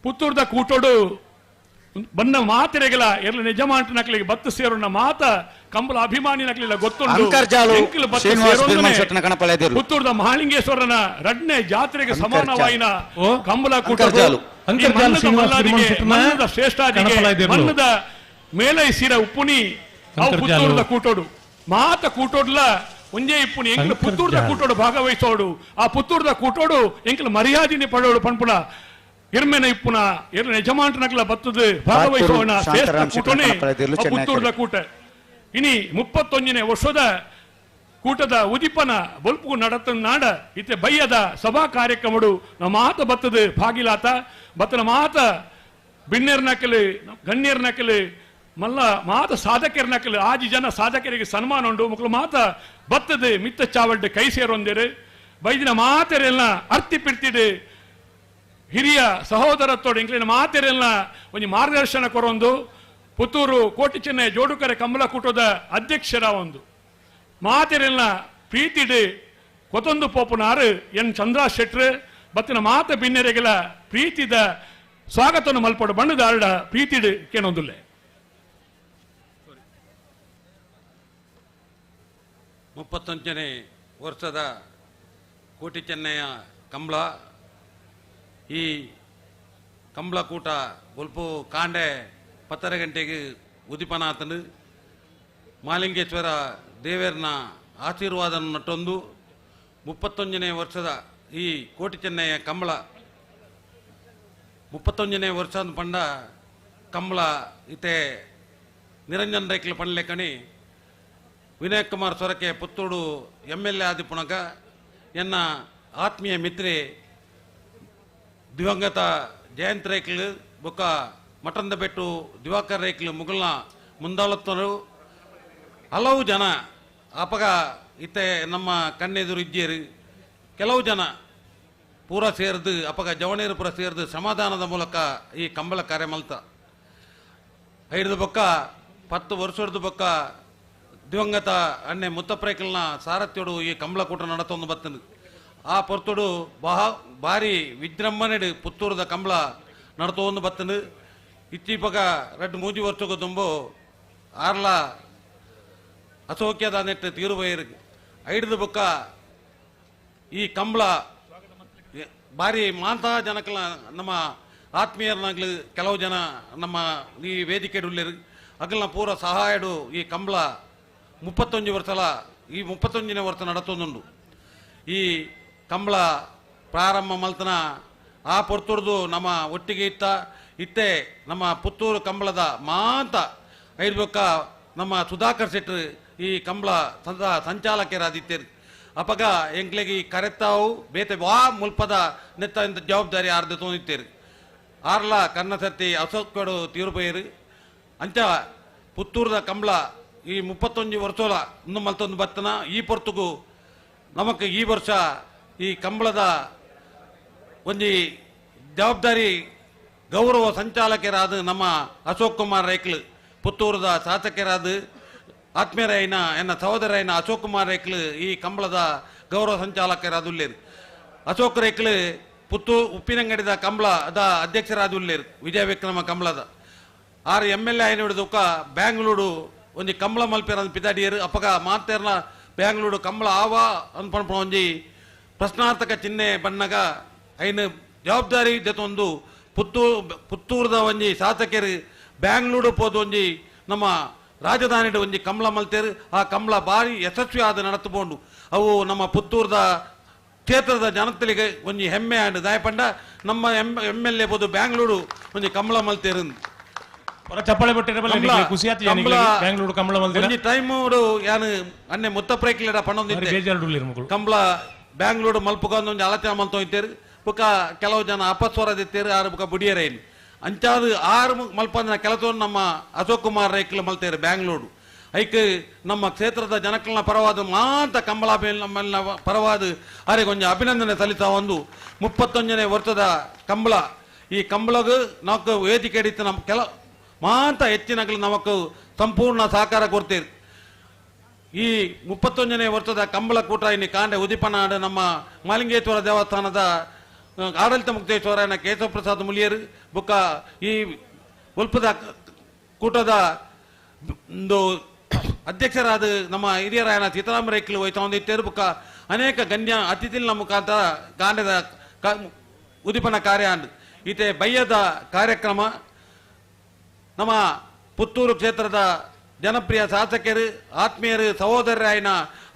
ಪುತ್ತೂರ್ದ ಕೂಟೋಡು ಬನ್ನ ಮಾತೆರೆಗಲ ಎಲ್ಲ ನಿಜಮಾಂಟ ನಕ್ಲಿಗೆ ಬತ್ತು ಸೇರೋಣ ಮಾತ ಕಂಬಳ ಅಭಿಮಾನಿ ನಕ್ಲಿಲ್ಲ ಗೊತ್ತುಂಟು ಪುತ್ತೂರ್ದ ಮಹಾಲಿಂಗೇಶ್ವರನ ರಡ್ನೆ ಜಾತ್ರೆಗೆ ಸಮಾನವಾಯಿನ ಕಂಬಳ ಕೂಟ ಮನ್ನದ ಶ್ರೇಷ್ಠಾದಿಗೆ ಮನ್ನದ ಮೇಲೈಸಿರ ಉಪ್ಪುನಿ ಅವು ಪುತ್ತೂರ್ದ ಕೂಟೋಡು ಮಾತ ಕೂಟೋಡ್ಲ ಒಂಜೇ ಇಪ್ಪುನಿ ಎಂಕ್ಲ ಪುತ್ತೂರ್ದ ಕೂಟೋಡು ಭಾಗವಹಿಸೋಡು ಆ ಪುತ್ತೂರ್ದ ಕೂಟೋಡು ಎಂಕ್ಲ ಮರ್ಯಾದಿನಿ ಪಡೋಡು ಪನ್ಪುನ ಇರ್ಮೆನ ಇಪ್ಪುನ ಇರ್ಲ ಯಜಮಾಂಟ ನಕ್ಲ ಬತ್ತದು ಭಾಗವಹಿಸೋಣ ಶ್ರೇಷ್ಠ ಕೂಟನೆ ಪುತ್ತೂರ್ದ ಕೂಟ ಇನಿ 31ನೇ ವರ್ಷದ ಕೂಟದ ಉದಿಪನ ಬಲ್ಪು ನಡತ ನಾಡ ಇತ್ತೆ ಬಯ್ಯದ ಸಭಾ ಕಾರ್ಯಕ್ರಮಡು ಮಾತ ಬತ್ತದು ಭಾಗಿಲಾತ ಬತ್ತನ ಮಾತ ಬಿಣ್ಣೆರ್ ನಕಲು ಗಣ್ಯರ್ ನಕಲು ಮಲ್ಲ ಮಾತ ಸಾಧಕರ ನಕಲು ಆಜಿ ಜನ ಸಾಧಕರಿಗೆ ಸನ್ಮಾನ ಉಂಡು ಮಕ್ಕಳು ಮಾತ ಬತ್ತದು ಮಿತ್ತ ಚಾವಡ್ಡೆ ಕೈ ಸೇರೊಂದಿರು ಬೈದಿನ ಮಾತೆರೆಲ್ಲ ಅರ್ತಿ ಪಿರ್ತಿಡು ಹಿರಿಯ ಸಹೋದರತ್ತೋಡು ಇಂಕ್ಲಿನ ಮಾತೆರೆಲ್ಲ ಒಂದು ಮಾರ್ಗದರ್ಶನ ಕೊರೊಂದು ಪುತ್ತೂರು ಕೋಟಿ ಚೆನ್ನೈ ಜೋಡುಕರೆ ಕಂಬಳ ಕೂಟದ ಅಧ್ಯಕ್ಷರ ಒಂದು ಮಾತೆರೆಲ್ಲ ಪ್ರೀತಿಡು ಕೊತ್ತೊಂದು ಪೋಪುನಾರು ಎನ್ ಚಂದ್ರ ಶೆಟ್ರು ಬತ್ತಿನ ಮಾತ ಬಿನ್ನೆರೆಗೆಲ ಪ್ರೀತಿದ ಸ್ವಾಗತವನ್ನು ಮಲ್ಪಡು ಬಣ್ಣದ ಅರಡ ಪ್ರೀತಿಡು ಕೇಳೊಂದುಲ್ಲೆ 35ನೇ ವರ್ಷದ ಕೋಟಿ ಚೆನ್ನೈಯ ಕಂಬಳ ಈ ಕಂಬಳ ಕೂಟ ಒಲ್ಪು ಕಾಂಡೆ 10 ಗಂಟೆಗೆ ಉದಿಪನಾಥನು ಮಾಲಿಂಗೇಶ್ವರ ದೇವರನ ಆಶೀರ್ವಾದ ನಟ್ಟೊಂದು 31ನೇ ವರ್ಷದ ಈ ಕೋಟಿ ಚೆನ್ನಯ್ಯ ಕಂಬಳ 31ನೇ ವರ್ಷ ಪಂಡ ಕಂಬಳ ಇತೆ ನಿರಂಜನ್ ರೈಕ್ಲು ಪಂಡ್ಲೆ ಕಣಿ ವಿನಯ್ ಕುಮಾರ್ ಸೊರಕೆ ಪುತ್ತೂರು MLA ಆದಿ ಪುಣಗ ಎನ್ನ ಆತ್ಮೀಯ ಮಿತ್ರೆ ದಿವಂಗತ ಜಯಂತ್ ರೈಕ್ಲು ಬೊಕ್ಕ ಮಠಂದ ಬೆಟ್ಟು ದಿವಾಕರ್ ರೈಕ್ಲು ಮುಗುಲ್ನ ಮುಂದಾಳುತ್ತರು ಹಲವು ಜನ ಅಪಗ ಇತ್ತೆ ನಮ್ಮ ಕಣ್ಣೆದುರು ಇದ್ದೀರಿ ಕೆಲವು ಜನ ಪೂರ ಸೇರಿದು ಅಪಗ ಜವಣೀರು ಪೂರ ಸೇರಿದು ಸಮಾಧಾನದ ಮೂಲಕ ಈ ಕಂಬಳ ಕಾರ್ಯ ಮಲ್ತ ಐದು ಬೊಕ್ಕ 10 ವರ್ಷದ ಬೊಕ್ಕ ದಿವಂಗತ ಅಣ್ಣೆ ಮುತ್ತಪ್ರೈಕಲ್ನ ಸಾರಥ್ಯೋಡು ಈ ಕಂಬಳ ಕೂಟ ನಡತೊಂದು ಬರ್ತನು ಆ ಪೊರ್ತುಡು ಭಾರಿ ವಿಜೃಂಭಣೆಡು ಪುತ್ತೂರದ ಕಂಬಳ ನಡತೊಂದು ಬರ್ತನು ಇಚ್ಚಿಪಗ 2-3 ವರ್ಷಕ್ಕೂ ತುಂಬು ಆರ್ಲ ಅಸೌಖ್ಯದ ನೆಟ್ಟು ತೀರುಬೈರು ಐದು ಬೊಕ್ಕ ಈ ಕಂಬಳ ಭಾರಿ ಮಾಂತ ಜನಕಲ ನಮ್ಮ ಆತ್ಮೀಯರನಾಗ್ಲಿ ಕೆಲವು ಜನ ನಮ್ಮ ಈ ವೇದಿಕೆ ಉಳ್ಳೇರು ಅಗಲ್ನ ಪೂರ ಸಹಾಯಡು ಈ ಕಂಬಳ 31 ವರ್ಷಲ ಈ 31ನೇ ವರ್ಷ ನಡತೊಂದುಂಡು ಈ ಕಂಬಳ ಪ್ರಾರಂಭ ಮಲ್ತನ ಆ ಪೊರ್ತುಡ್ದು ನಮ್ಮ ಒಟ್ಟಿಗೆ ಇತ್ತೆ ನಮ್ಮ ಪುತ್ತೂರು ಕಂಬಳದ ಮಾಂತ ಐದು ಬೊಕ್ಕ ನಮ್ಮ ಸುಧಾಕರ್ ಶೆಟ್ರು ಈ ಕಂಬಳ ಸಂಚಾಲಕರಾದಿತ್ತೇರು ಅಪಗ ಎಂಕ್ಲೆಗೆ ಈ ಕರೆತಾವು ಬೇತೆ ವಾ ಮುಲ್ಪದ ನೆತ್ತ ಜವಾಬ್ದಾರಿ ಆರ್ದು ತೊಂದಿತ್ತೇರು ಆರ್ಲ ಕನ್ನಸತ್ತಿ ಅಶೋಕಡು ತೀರುಪೇರು ಅಂಚ ಪುತ್ತೂರದ ಕಂಬಳ ಈ 31 ವರ್ಷೋಲ ಇನ್ನು ಮಲ್ತೊಂದು ಬತ್ತನ ಈ ಪೊರ್ತುಗು ನಮಕ್ ಈ ವರ್ಷ ಈ ಕಂಬಳದ ಒಂಜಿ ಜವಾಬ್ದಾರಿ ಗೌರವ ಸಂಚಾಲಕರಾದ ನಮ್ಮ ಅಶೋಕ್ ಕುಮಾರ್ ರೈಕ್ಲು ಪುತ್ತೂರದ ಶಾಸಕರಾದ ಆತ್ಮೀಯರೈನ ಎನ್ನ ಸಹೋದರೈನ ಅಶೋಕ್ ಕುಮಾರ್ ರೈಕ್ಲು ಈ ಕಂಬಳದ ಗೌರವ ಸಂಚಾಲಕರಾದ ಉಳ್ಳೇರು ಅಶೋಕ್ ರೈಕ್ಲು ಪುತ್ತೂರು ಉಪ್ಪಿನಂಗಡಿದ ಕಂಬಳದ ಅಧ್ಯಕ್ಷರಾದ ಉಳ್ಳೇರು ವಿಜಯ ವಿಕ್ರಮ ಕಂಬಳದ 6 MLA ಆಯ್ನ ಹಿಡಿದುಕ ಬ್ಯಾಂಗ್ಳೂರು ಒಂಜಿ ಕಂಬಳ ಮಲ್ಪೇರ ಪಿದಾಡಿಯರು ಅಪಗ ಮಾತೇರ್ನ ಬ್ಯಾಂಗ್ಳೂರು ಕಂಬಳ ಆವ ಅನ್ಪಣ ಒಂಜಿ ಪ್ರಶ್ನಾರ್ಥಕ ಚಿಹ್ನೆ ಬಣ್ಣಗ ಐನ ಜವಾಬ್ದಾರಿ ಜೊತೊಂದು ಪುತ್ತೂರದ ಒಂಜಿ ಶಾಸಕರು ಬ್ಯಾಂಗ್ಳೂರು ಪೋದು ಒಂಜಿ ನಮ್ಮ ರಾಜಧಾನಿಡು ಒಂಜಿ ಕಂಬಳ ಮಲ್ತೇರು ಆ ಕಂಬಳ ಭಾರಿ ಯಶಸ್ವಿ ಆದ ನಡತುಕೊಂಡು ಅವು ನಮ್ಮ ಪುತ್ತೂರದ ಕ್ಷೇತ್ರದ ಜನತೆಗೆ ಒಂಜಿ ಹೆಮ್ಮೆ ಆಂಡ್ ದಾಯಪಂಡ ನಮ್ಮ MLA ಬೋದು ಬ್ಯಾಂಗ್ಳೂರು ಒಂಜಿ ಕಂಬಳ ಮಲ್ತೇರು ಚಪ್ಪಳೆ ಬ್ಯಾಂಗ್ಳೂರು ಕಂಬಳ ಒಂಜಿ ಟೈಮ್ ಯಾನು ಅನ್ನೆ ಮುತ್ತಪ್ರೈಕ್ಲೆರ ಪಣ್ಣೊಂದಿದ್ದೆ ಕಂಬಳ ಬ್ಯಾಂಗ್ಳೂರು ಮಲ್ಪುಗೊಂದು ಒಂಜಿ ಆಲೋಚನೆ ಮಲ್ತೊಯ್ತೇರು ಬುಕ್ಕ ಕೆಲವು ಜನ ಅಪಸ್ವರದಿತ್ತೇರು ಆರು ಬುಕ್ಕ ಬುಡಿಯರೇನು ಅಂಚಾದು 6 ಮಲ್ಪಂದಿನ ಕೆಲಸ ನಮ್ಮ ಅಶೋಕ್ ಕುಮಾರ್ ರೈಕ್ಲು ಮಲ್ತೇರು ಬ್ಯಾಂಗ್ಳೂರು ಐಕ್ ನಮ್ಮ ಕ್ಷೇತ್ರದ ಜನಕಲ್ನ ಪರವಾದ ಮಾತ ಕಂಬಳ ನಮ್ಮನ್ನ ಪರವಾದ ಅವರಿಗೆ ಒಂಜಿ ಅಭಿನಂದನೆ ಸಲ್ಲಿಸ ಒಂದು 31ನೇ ವರ್ಷದ ಕಂಬಳ ಈ ಕಂಬಳಗೂ ನಾವು ವೇದಿಕೆ ಹಿಡಿತು ನಮ್ಮ ಕೆಲ ಮಾತ ಹೆಚ್ಚಿನಗಳು ನಮಕ್ ಸಂಪೂರ್ಣ ಸಹಕಾರ ಕೊಡ್ತೇವೆ ಈ 31ನೇ ವರ್ಷದ ಕಂಬಳ ಕೂಟ ಇನ್ನು ಕಾಂಡೆ ಉದಿಪನಾಡು ನಮ್ಮ ಮಾಲಿಂಗೇಶ್ವರ ದೇವಸ್ಥಾನದ ಆಡಳಿತ ಮುಕ್ತೇಶ್ವರನ ಕೇಶವ ಪ್ರಸಾದ್ ಮುಲಿಯರು ಬುಕ್ಕ ಈ ಉಲ್ಪದ ಕೂಟದ ಒಂದು ಅಧ್ಯಕ್ಷರಾದ ನಮ್ಮ ಹಿರಿಯರಾಯನ ಸೀತಾರಾಮ ರೈಕ್ಲು ವಹಿಸಿದ್ದೇರು ಬುಕ್ಕ ಅನೇಕ ಗಣ್ಯ ಅತಿಥಿಗಳ ಮುಖಾಂತರ ಕಾಂಡದ ಉದಿಪನ ಕಾರ್ಯ ಈತೆ ಬಯ್ಯದ ಕಾರ್ಯಕ್ರಮ ನಮ್ಮ ಪುತ್ತೂರು ಕ್ಷೇತ್ರದ ಜನಪ್ರಿಯ ಶಾಸಕರು ಆತ್ಮೀಯರು ಸಹೋದರರಾಯನ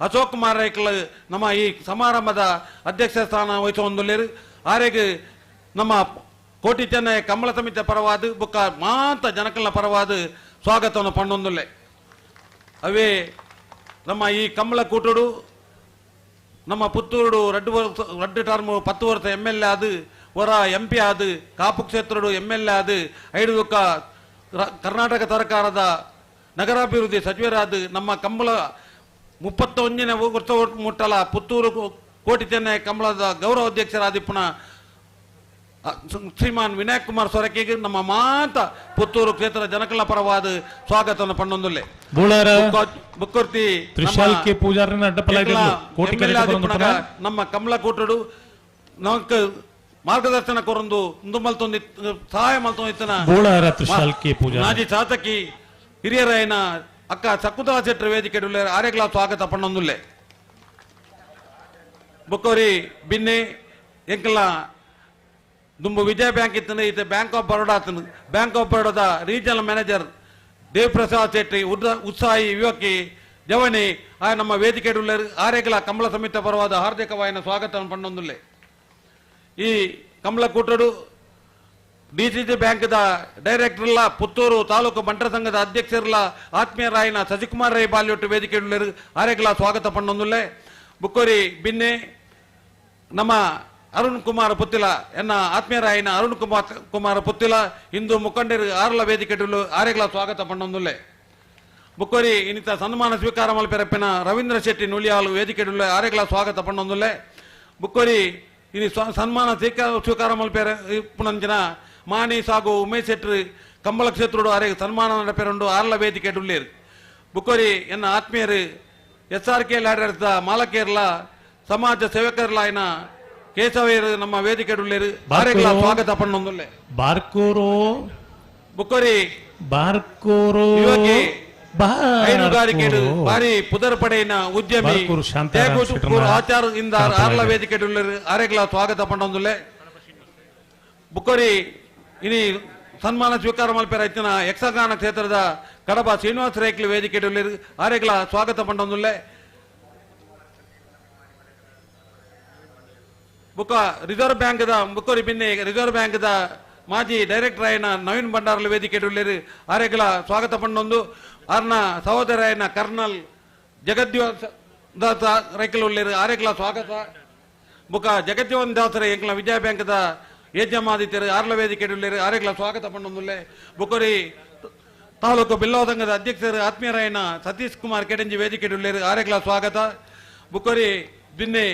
ಅಶೋಕ್ ಕುಮಾರ್ ರೈಕ್ಲು ನಮ್ಮ ಈ ಸಮಾರಂಭದ ಅಧ್ಯಕ್ಷ ಸ್ಥಾನ ವಹಿಸುವಂದುಳ್ಳೇರು ಆರೆಗೆ ನಮ್ಮ ಕೋಟಿ ಚೆನ್ನೈ ಕಂಬಳ ಸಮಿತಿಯ ಪರವಾದ ಬುಕ್ಕ ಮಾತ ಜನಕಲ್ನ ಪರವಾದ ಸ್ವಾಗತವನ್ನು ಪಣ್ಣೊಂದುಲ್ಲೆ ಅವೇ ನಮ್ಮ ಈ ಕಂಬಳ ಕೂಟುಡು ನಮ್ಮ ಪುತ್ತೂರು ರಡ್ಡು ಟರ್ಮ್ 10 ವರ್ಷ MLA ಆದು ಹೊರ MP ಆದು ಕಾಪು ಕ್ಷೇತ್ರಡು MLA ಆದು ಐದು ಬುಕ್ಕ ಕರ್ನಾಟಕ ಸರ್ಕಾರದ ನಗರಾಭಿವೃದ್ಧಿ ಸಚಿವರಾದ ನಮ್ಮ ಕಂಬಳ 31ನೇ ವರ್ಷ ಮುಟ್ಟಲ ಪುತ್ತೂರು ಕೋಟಿ ಚೆನ್ನೈ ಕಂಬಳದ ಗೌರವ ಅಧ್ಯಕ್ಷರಾದಿಪ್ಪನ ಶ್ರೀಮಾನ್ ವಿನಯ್ ಕುಮಾರ್ ಸೊರಕೆಗೆ ನಮ್ಮ ಮಾತ ಪುತ್ತೂರು ಕ್ಷೇತ್ರ ಜನಕಲ್ನ ಪರವಾದ ಸ್ವಾಗತವನ್ನು ಪಣ್ಣೊಂದುಲ್ಲೆ ಬುಕ್ಕುರ್ತಿ ನಮ್ಮ ಕಂಬಳ ಕೂಟಡು ನಮಕ್ ಮಾರ್ಗದರ್ಶನ ಕೊರೊಂದು ಮಲ್ತೊಂದಿ ಸಹಾಯ ಮಲ್ತೊಂದಿತ್ತನ ಮಾಜಿ ಶಾಸಕಿ ಹಿರಿಯರಾಯನ ಅಕ್ಕ ಶಕುಂತಲಾ ಶೆಟ್ಟಿ ವೇದಿಕೆ ಆರೆಗ್ಲ ಸ್ವಾಗತ ಪಣ್ಣೊಂದುಲ್ಲೆ ಬುಕ್ಕವರಿ ಬಿನ್ನೆ ಎಂಕಲ ದುಂಬು ವಿಜಯ ಬ್ಯಾಂಕ್ ಇತ್ತನ ಈತ ಬ್ಯಾಂಕ್ ಆಫ್ ಬರೋಡಾ ಆತನು ಬ್ಯಾಂಕ್ ಆಫ್ ಬರೋಡಾದ ರೀಜನಲ್ ಮ್ಯಾನೇಜರ್ ದೇವ್ ಪ್ರಸಾದ್ ಶೆಟ್ಟಿ ಉತ್ಸಾಹಿ ಯುವಕಿ ಜವಣಿ ಆ ನಮ್ಮ ವೇದಿಕೆ ಆರೇಗಲ ಕಂಬಳ ಸಮಿತ ಪರವಾದ ಹಾರ್ದಿಕವಾಯಿನ ಸ್ವಾಗತ ಪಂಡೊಂದುಲ್ಲೆ ಈ ಕಂಬಳ ಕೂಟಡು ಡಿಸಿಸಿ ಬ್ಯಾಂಕ್ದ ಡೈರೆಕ್ಟರ್ಲ ಪುತ್ತೂರು ತಾಲೂಕು ಬಂಟರ ಸಂಘದ ಅಧ್ಯಕ್ಷರಲ್ಲ ಆತ್ಮೀಯರಾಯಿನ ಸಜಿಕುಮಾರ್ ರೈ ಬಾಲ್ಯೊಟ್ಟು ವೇದಿಕೆ ಆರೇಗಲ ಸ್ವಾಗತ ಪಂಡೊಂದುಲ್ಲೆ ಬುಕ್ಕೋರಿ ಬಿನ್ನೆ ನಮ್ಮ ಅರುಣ್ ಕುಮಾರ್ ಪುತ್ತಿಲ ಎನ್ನ ಆತ್ಮೀಯರಾಯಿನ ಅರುಣ್ ಕುಮಾರ್ ಪುತ್ತಿಲ ಇಂದು ಮುಖಂಡರು ಆರ್ಲ ವೇದಿಕೆ ಆರೇಗಲ ಸ್ವಾಗತ ಪಂಡೊಂದುಲ್ಲೆ ಬುಕ್ಕೋರಿ ಇನ್ನಿತ ಸನ್ಮಾನ ಸ್ವೀಕಾರ ಮಲ್ಪೆರಪ್ಪಿನ ರವೀಂದ್ರ ಶೆಟ್ಟಿ ನುಳಿಯಾಲು ವೇದಿಕೆ ಆರೇಗಲ ಸ್ವಾಗತ ಪಂಡೊಂದುಲ್ಲೆ ಬುಕ್ಕೋರಿ ಇನಿ ಸನ್ಮಾನ ಸ್ವೀಕಾರ ಮಲ್ಪೆರ ಪುನಂಜನ ಮಾನಿ ಸಾಗು ಉಮೇಶ್ ಶೆಟ್ಟಿ ಕಂಬಳ ಕ್ಷೇತ್ರೋಡು ಆರೇಗ ಸನ್ಮಾನ ನಡಪೆರಂಡು ಆರ್ಲ ವೇದಿಕೆ ಡುಳ್ಳೇರು ಬುಕ್ಕೋರಿ ಎನ್ನ ಆತ್ಮೀಯರು SRK ಆಡಳಿತ ಮಾಲಕೇರ್ಲ ಸಮಾಜ ಸೇವಕರ್ಲಾಯಿನ ಕೇಶವಯ್ಯರು ನಮ್ಮ ವೇದಿಕೆ ಡುಳ್ಳೇರು ಆರೇಗಲ ಸ್ವಾಗತ ಪಂಡೊಂದುಲ್ಲೆ ಬಾರ್ಕೂರು ಬುಕ್ಕೋರಿ ಬಾರ್ಕೂರು ಯುವಕಿ ಹೈನುಗಾರಿಕೆ ಬಾರಿ ಪುದರ್ ಪಡೆಯಿನ ಉದ್ಯಮಿ ಆಚಾರ ಇಂದ ಆರ್ಲ ವೇದಿಕೆ ಆರೇಗಲ ಸ್ವಾಗತ ಪಂಡೊಂದುಲ್ಲೆ ಬುಕ್ಕೋರಿ ಇನಿ ಸನ್ಮಾನ ಸ್ವೀಕಾರ ಮಲ್ಪೆರ ಇತ್ತಿನ ಯಕ್ಷಗಾನ ಕ್ಷೇತ್ರದ ಕಡಬ ಶ್ರೀನಿವಾಸ ರೇಕ್ಲಿ ವೇದಿಕೆ ಆರೇಗಲ ಸ್ವಾಗತ ಪಂಡೊಂದುಲ್ಲೆ ಬುಕ್ಕ ರಿಸರ್ವ್ ಬ್ಯಾಂಕ್ ಬುಕ್ಕೋರಿ ಬಿನ್ನೆ ರಿಸರ್ವ್ ಬ್ಯಾಂಕ್ ಮಾಜಿ ಡೈರೆಕ್ಟರ್ ಆಯ್ನ ನವೀನ್ ಭಂಡಾರ್ಲ ವೇದಿಕೆ ಆರೇಗಲ ಸ್ವಾಗತ ಪಂಡೊಂದು ಆರ್ನ ಸಹೋದರ ಆಯ್ನ ಕರ್ನಲ್ ಜಗದ್ಯೋದಾಸ ರೈಕಲ್ ಆರೇಗಲ ಸ್ವಾಗತ ಬುಕ್ಕ ಜಗದ್ಯೋನ್ ದಾಸರ ಎಂಕ್ಲ ವಿಜಯ ಬ್ಯಾಂಕ್ ಏಜಮಾದಿತ್ಯರು ಆರ್ಲ ವೇದಿಕೆ ಆರೇಗಲ ಸ್ವಾಗತ ಪಂಡೊಂದುಲ್ಲೆ ಬುಕ್ಕೋರಿ ತಾಲೂಕು ಬಿಲ್ಲವ ಸಂಘದ ಅಧ್ಯಕ್ಷರು ಆತ್ಮೀಯರಾಯನ ಸತೀಶ್ ಕುಮಾರ್ ಕೆಡಂಜಿ ವೇದಿಕೆ ಆರೇಗಲ ಸ್ವಾಗತ ಬುಕ್ಕೋರಿ ಬಿನ್ನೆ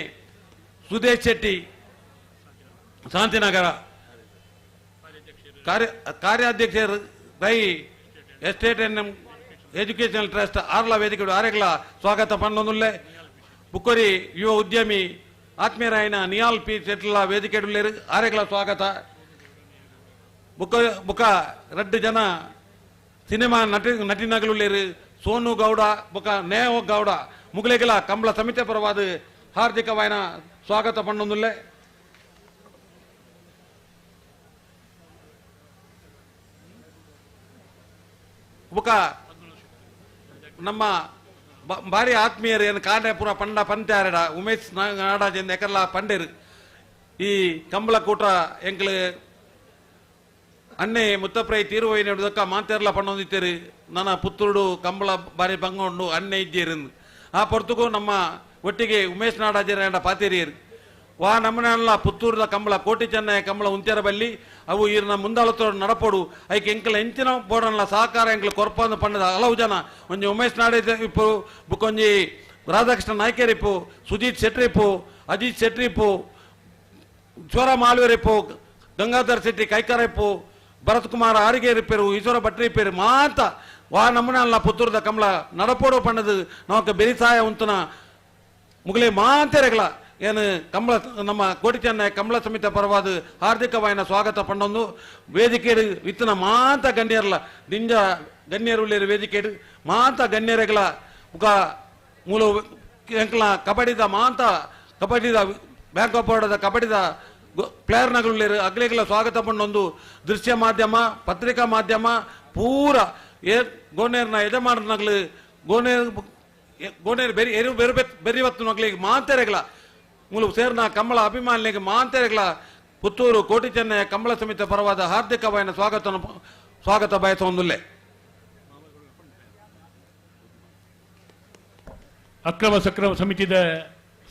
ಸುದೇಶ್ ಶೆಟ್ಟಿ ಶಾಂತಿನಗರ ಕಾರ್ಯಾಧ್ಯಕ್ಷರು ರೈ ಎಸ್ಟೇಟ್ ಎಜುಕೇಶನಲ್ ಟ್ರಸ್ಟ್ ಆರ್ಲ ವೇದಿಕೆ ಆರೇಗಲ ಸ್ವಾಗತ ಪಂಡೊಂದುಲ್ಲೆ ಬುಕ್ಕೋರಿ ಯುವ ಉದ್ಯಮಿ ಆತ್ಮೀಯರಾಯನ ನಿಯಾಲ್ ಪಿ ಶೆಟ್ಲ ವೇದಿಕೆ ಆರೇಗಲ ಸ್ವಾಗತ ಬುಕ್ಕ ರಡ್ಡು ಜನ ಸಿನಿಮಾ ನಟಿನಗಲು ಸೋನು ಗೌಡ ಬುಕ್ಕ ನೇಹೋ ಗೌಡ ಮುಗಲೆಗಲ ಕಂಬಳ ಸಮಿತಿ ಪರವಾದ ಹಾರ್ದಿಕವಾಯಿನ ಸ್ವಾಗತ ಪಂಡೊಂದುಲ್ಲೆ ಬುಕ್ಕ ನಮ್ಮ ಬಾರಿ ಆತ್ಮೀಯರು ಏನು ಕಾಂಡೇಪುರ ಪಂಡ ಪಂಚಾರಡ ಉಮೇಶ್ ನಾಡಾಜ್ ಎಕರ್ಲ ಪಂಡೇರು ಈ ಕಂಬಳ ಕೂಟ ಎಂಕ್ಲು ಅನ್ನೆ ಮುತ್ತಪ್ರೈ ತೀರುವೈ ನೆಡುದಕ್ಕ ಮಾತೇರ್ಲ ಪಣ್ಣೊಂದಿತ್ತೇರು ನನ್ನ ಪುತ್ತೂರು ಕಂಬಳ ಬಾರಿ ಪಂಗೊಂಡು ಅನ್ನೆ ಇದ್ದೇರು ಆ ಪೊರ್ತುಗೂ ನಮ್ಮ ಒಟ್ಟಿಗೆ ಉಮೇಶ್ ನಾಡಾಜರ ಪಾತೇರಿಯರು ವಾ ನಮ್ಮನೆಲ್ಲ ಪುತ್ತೂರದ ಕಂಬಳ ಕೋಟಿ ಚೆನ್ನೈ ಕಂಬಳ ಉಂತ್ಯರ ಬಲ್ಲಿ ಅವು ಈರ್ನ ಮುಂದಾಳತೋಡು ನಡಪೋಡು ಐಕೆ ಎಂಕಲ ಎಂಚಿನ ಬೋಡನ್ಲ ಸಹಕಾರ ಎಂಕಲು ಕೊರ್ಪಂದು ಪಂಡದ ಹಲವು ಜನ ಒಂಜಿ ಉಮೇಶ್ ನಾಡೇಜ್ ಇಪ್ಪು ಬುಕ್ಕೊಂಜಿ ರಾಧಾಕೃಷ್ಣ ನಾಯ್ಕೇರ್ ಇಪ್ಪು ಸುಜಿತ್ ಶೆಟ್ಟಿ ಇಪ್ಪು ಅಜಿತ್ ಶೆಟ್ಟಿ ಇಪ್ಪು ಜ್ವರ ಮಾಲ್ವೇರ್ ಇಪ್ಪು ಗಂಗಾಧರ್ ಶೆಟ್ಟಿ ಕೈಕಾರ ಇಪ್ಪು ಭರತ್ ಕುಮಾರ್ ಆರಿಗೇರ್ ಇಪ್ಪೇರು ಈಶ್ವರ ಭಟ್ರಿ ಇಪ್ಪೇರು ಮಾತ ವಾ ನಮ್ಮನೆಲ್ಲ ಪುತ್ತೂರದ ಕಂಬಳ ನಡಪೋಡು ಪಂಡದು ನಮಕ್ ಬೆರಿಸಾಯ ಉಂತನ ಮುಗಲೇ ಮಾತೆರೆಗಳ ಏನು ಕಂಬಳ ನಮ್ಮ ಕೋಟಿ ಚೆನ್ನೈ ಕಂಬಳ ಸಮಿತಿ ಪರವಾದ ಹಾರ್ದಿಕವಾಯಿನ ಸ್ವಾಗತ ಪಂಡೊಂದು ವೇದಿಕೆ ಇತ್ತನ ಮಾತ ಗಣ್ಯರಲ್ಲ ದಿಂಜ ಗಣ್ಯರುಳ್ಳೇರು ವೇದಿಕೆ ಮಾತ ಗಣ್ಯರೆಗಳ ಮುಖ ಮೂಲ ಎಂಕ್ಲ ಕಬಡ್ಡಿದ ಮಾತ ಕಬಡ್ಡಿದ ಬ್ಯಾಂಕ್ ಆಫ್ ಬರೋಡದ ಕಬಡ್ಡಿದ ಪ್ಲೇಯರ್ನಗಳುಳ್ಳೇರು ಅಗ್ಲಿಗಳ ಸ್ವಾಗತ ಪಂಡೊಂದು ದೃಶ್ಯ ಮಾಧ್ಯಮ ಪತ್ರಿಕಾ ಮಾಧ್ಯಮ ಪೂರ ಗೋನೇರ್ನ ಯಜಮಾನನಗಳು ಗೋನೇರು ಬೆರಿ ಎರು ಬೆರಿವತ್ತು ಮಗಳಿಗೆ ಮಾತೆರೆಗಳ ಮೂಲ ಸೇರ್ನ ಕಂಬಳ ಅಭಿಮಾನಿಗೆ ಮಾತೆರೆಗಳ ಪುತ್ತೂರು ಕೋಟಿ ಚೆನ್ನೈ ಕಂಬಳ ಸಮಿತಿ ಪರವಾದ ಹಾರ್ದಿಕವಾಯಿನ ಸ್ವಾಗತ ಬಯಸೊಂದುಲ್ಲೆ ಅಕ್ರಮ ಸಕ್ರಮ ಸಮಿತಿದ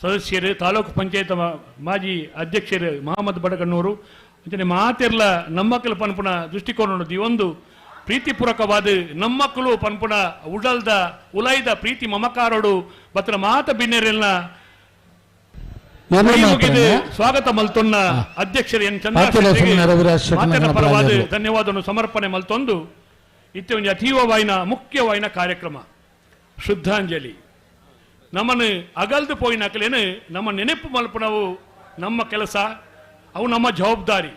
ಸದಸ್ಯರು ತಾಲೂಕು ಪಂಚಾಯತ್ ಮಾಜಿ ಅಧ್ಯಕ್ಷರು ಮಹಮ್ಮದ್ ಬಡಗಣ್ಣೂರು ಅಂಚನೆ ಮಾತೆರ್ಲ ನಮ್ಮಕ್ಕಲು ಪನ್ಪುಣ ದೃಷ್ಟಿಕೋನ ಒಂದು ಪ್ರೀತಿಪೂರ್ವಕವಾದ ನಮ್ಮಕ್ಕಳು ಪನ್ಪುಣ ಉಡಲ್ದ ಉಲೈದ ಪ್ರೀತಿ ಮಮಕಾರೋಡು ಬತ್ರ ಮಾತ ಬಿನ್ನೆರೆಲ್ಲ ಸ್ವಾಗತ ಮಲ್ತೊನ್ನ ಅಧ್ಯಕ್ಷರು ಎನ್ ಚಂದ್ರ ಪರವಾದ ಧನ್ಯವಾದ ಸಮರ್ಪಣೆ ಮಲ್ತೊಂದು ಇತ್ತೆ ಒಂದು ಅತೀವವಾಯಿನ ಮುಖ್ಯವಾಯಿನ ಕಾರ್ಯಕ್ರಮ ಶ್ರದ್ಧಾಂಜಲಿ ನಮ್ಮನ್ನು ಅಗಲ್ದು ಪೋಯಿನಕಲೇನು ನಮ್ಮ ನೆನಪು ಮಲ್ಪನವು ನಮ್ಮ ಕೆಲಸ ಅವು ನಮ್ಮ ಜವಾಬ್ದಾರಿ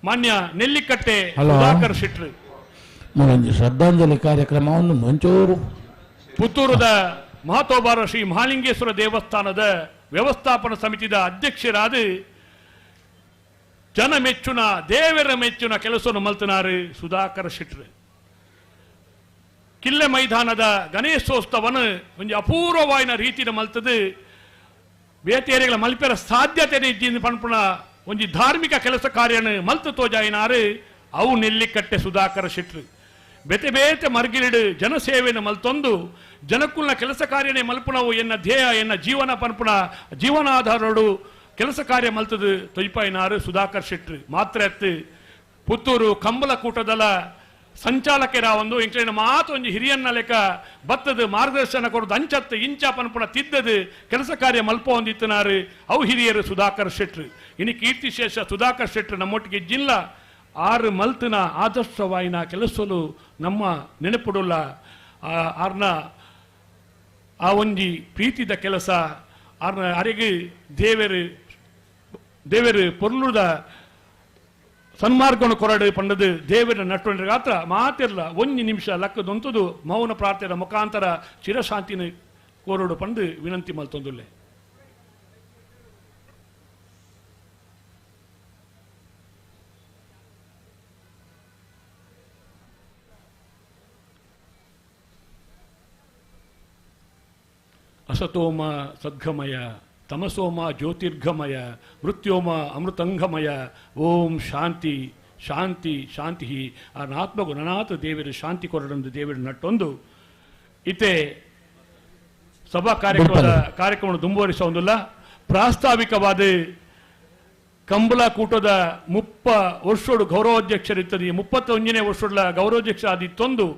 ಮಾನ್ಯ ನೆಲ್ಲಿಕಟ್ಟೆ ಸುಧಾಕರ್ ಶೆಟ್ರು ಶ್ರದ್ಧಾಂಜಲಿ ಕಾರ್ಯಕ್ರಮವನ್ನು ಒಂಚೂರು ಪುತ್ತೂರದ ಮಹತೋಬಾರ ಶ್ರೀ ಮಹಾಲಿಂಗೇಶ್ವರ ದೇವಸ್ಥಾನದ ವ್ಯವಸ್ಥಾಪನಾ ಸಮಿತಿದ ಅಧ್ಯಕ್ಷರಾದ ಜನ ಮೆಚ್ಚುನ ದೇವರ ಮೆಚ್ಚುನ ಕೆಲಸವನ್ನು ಮಲ್ತನಾರು ಸುಧಾಕರ್ ಶೆಟ್ರು. ಕಿಲ್ಲೆ ಮೈದಾನದ ಗಣೇಶೋತ್ಸವನ ಒಂದು ಅಪೂರ್ವವಾಯಿನ ರೀತಿಯ ಮಲ್ತದು ಬೇತೇರಿಗಳ ಮಲ್ಪೆರ ಸಾಧ್ಯತೆ ಇದ್ದಿಂದ ಪನ್ಪುಣ ಒಂದು ಧಾರ್ಮಿಕ ಕೆಲಸ ಕಾರ್ಯನ ಮಲ್ತು ತೋಜಾಯಿನಾರು ಅವು ನೆಲ್ಲಿಕಟ್ಟೆ ಸುಧಾಕರ್ ಶೆಟ್ರು. ಬೇತೆ ಬೇತೆ ಮರ್ಗಿಲಿಡು ಜನಸೇವೆಯನ್ನು ಮಲ್ತೊಂದು ಜನಕ್ಕುಲ್ನ ಕೆಲಸ ಕಾರ್ಯನೇ ಮಲ್ಪುಣವು ಎನ್ನ ಧ್ಯೇಯ ಎನ್ನ ಜೀವನ ಪನ್ಪುಣ ಜೀವನಾಧಾರಡು ಕೆಲಸ ಕಾರ್ಯ ಮಲ್ತದು ತೊಯ್ಪಾಯಿನಾರು ಸುಧಾಕರ್ ಶೆಟ್ರು. ಮಾತ್ರ ಎತ್ತು ಪುತ್ತೂರು ಕಂಬಲಕೂಟದಲ ಸಂಚಾಲಕರ ಒಂದು ಇಂಕ್ಲಿನ ಮಾತು ಒಂದು ಹಿರಿಯನ್ನ ಲೆಕ್ಕ ಬತ್ತದ ಮಾರ್ಗದರ್ಶನ ಕೊಡೋದು ಅಂಚತ್ತು ಇಂಚ ಪನ್ಪುಣ ತಿದ್ದದು ಕೆಲಸ ಕಾರ್ಯ ಮಲ್ಪ ಹೊಂದಿತ್ತನಾರು ಅವು ಹಿರಿಯರು ಸುಧಾಕರ್ ಶೆಟ್ರು. ಇನ್ನು ಕೀರ್ತಿಶೇಷ ಸುಧಾಕರ್ ಶೆಟ್ರು ನಮ್ಮೊಟ್ಟಿಗೆ ಜಿಲ್ಲ 6 ಮಲ್ತಿನ ಆದರ್ಶವಾಯಿನ ಕೆಲಸಲು ನಮ್ಮ ನೆನಪುಡುಲ್ಲ ಆರ್ನ ಆ ಒಂಜಿ ಪ್ರೀತಿದ ಕೆಲಸ ಆರ್ನ ಅರೆಗೆ ದೇವರು ಪೊರ್ಲುದ ಸನ್ಮಾರ್ಗವನ್ನು ಕೊರಡು ಪಂಡದು ದೇವರ ನಟ್ಟು ಗಾತ್ರ ಮಾತಿರ್ಲ 1 ನಿಮಿಷ ಲಕ್ಕದೊಂತದು ಮೌನ ಪ್ರಾರ್ಥನೆ ಮುಖಾಂತರ ಚಿರಶಾಂತಿನ ಕೋರಡು ಪಂಡು ವಿನಂತಿ ಮಲ್ತೊಂದುಲ್ಲೆ. ಅಸತೋಮ ಸದ್ಗಮಯ ತಮಸೋಮ ಜ್ಯೋತಿರ್ಗಮಯ ಮೃತ್ಯೋಮ ಅಮೃತಂಗಮಯ ಓಂ ಶಾಂತಿ ಶಾಂತಿ ಶಾಂತಿ. ಆ ಆತ್ಮಗುಣನಾಥ ದೇವರು ಶಾಂತಿ ಕೊರಡೊಂದು ದೇವರು ನಟ್ಟೊಂದು ಇತ್ತೆ ಸಭಾ ಕಾರ್ಯಕ್ರಮ ಮುಂದುವರಿಸೋದಿಲ್ಲ. ಪ್ರಾಸ್ತಾವಿಕವಾದ ಕಂಬಲಕೂಟದ 30 ವರ್ಷೋಡು ಗೌರವಾಧ್ಯಕ್ಷರಿರ್ತದೆ. 31ನೇ ವರ್ಷದ ಗೌರವಾಧ್ಯಕ್ಷ ಆದಿತ್ತೊಂದು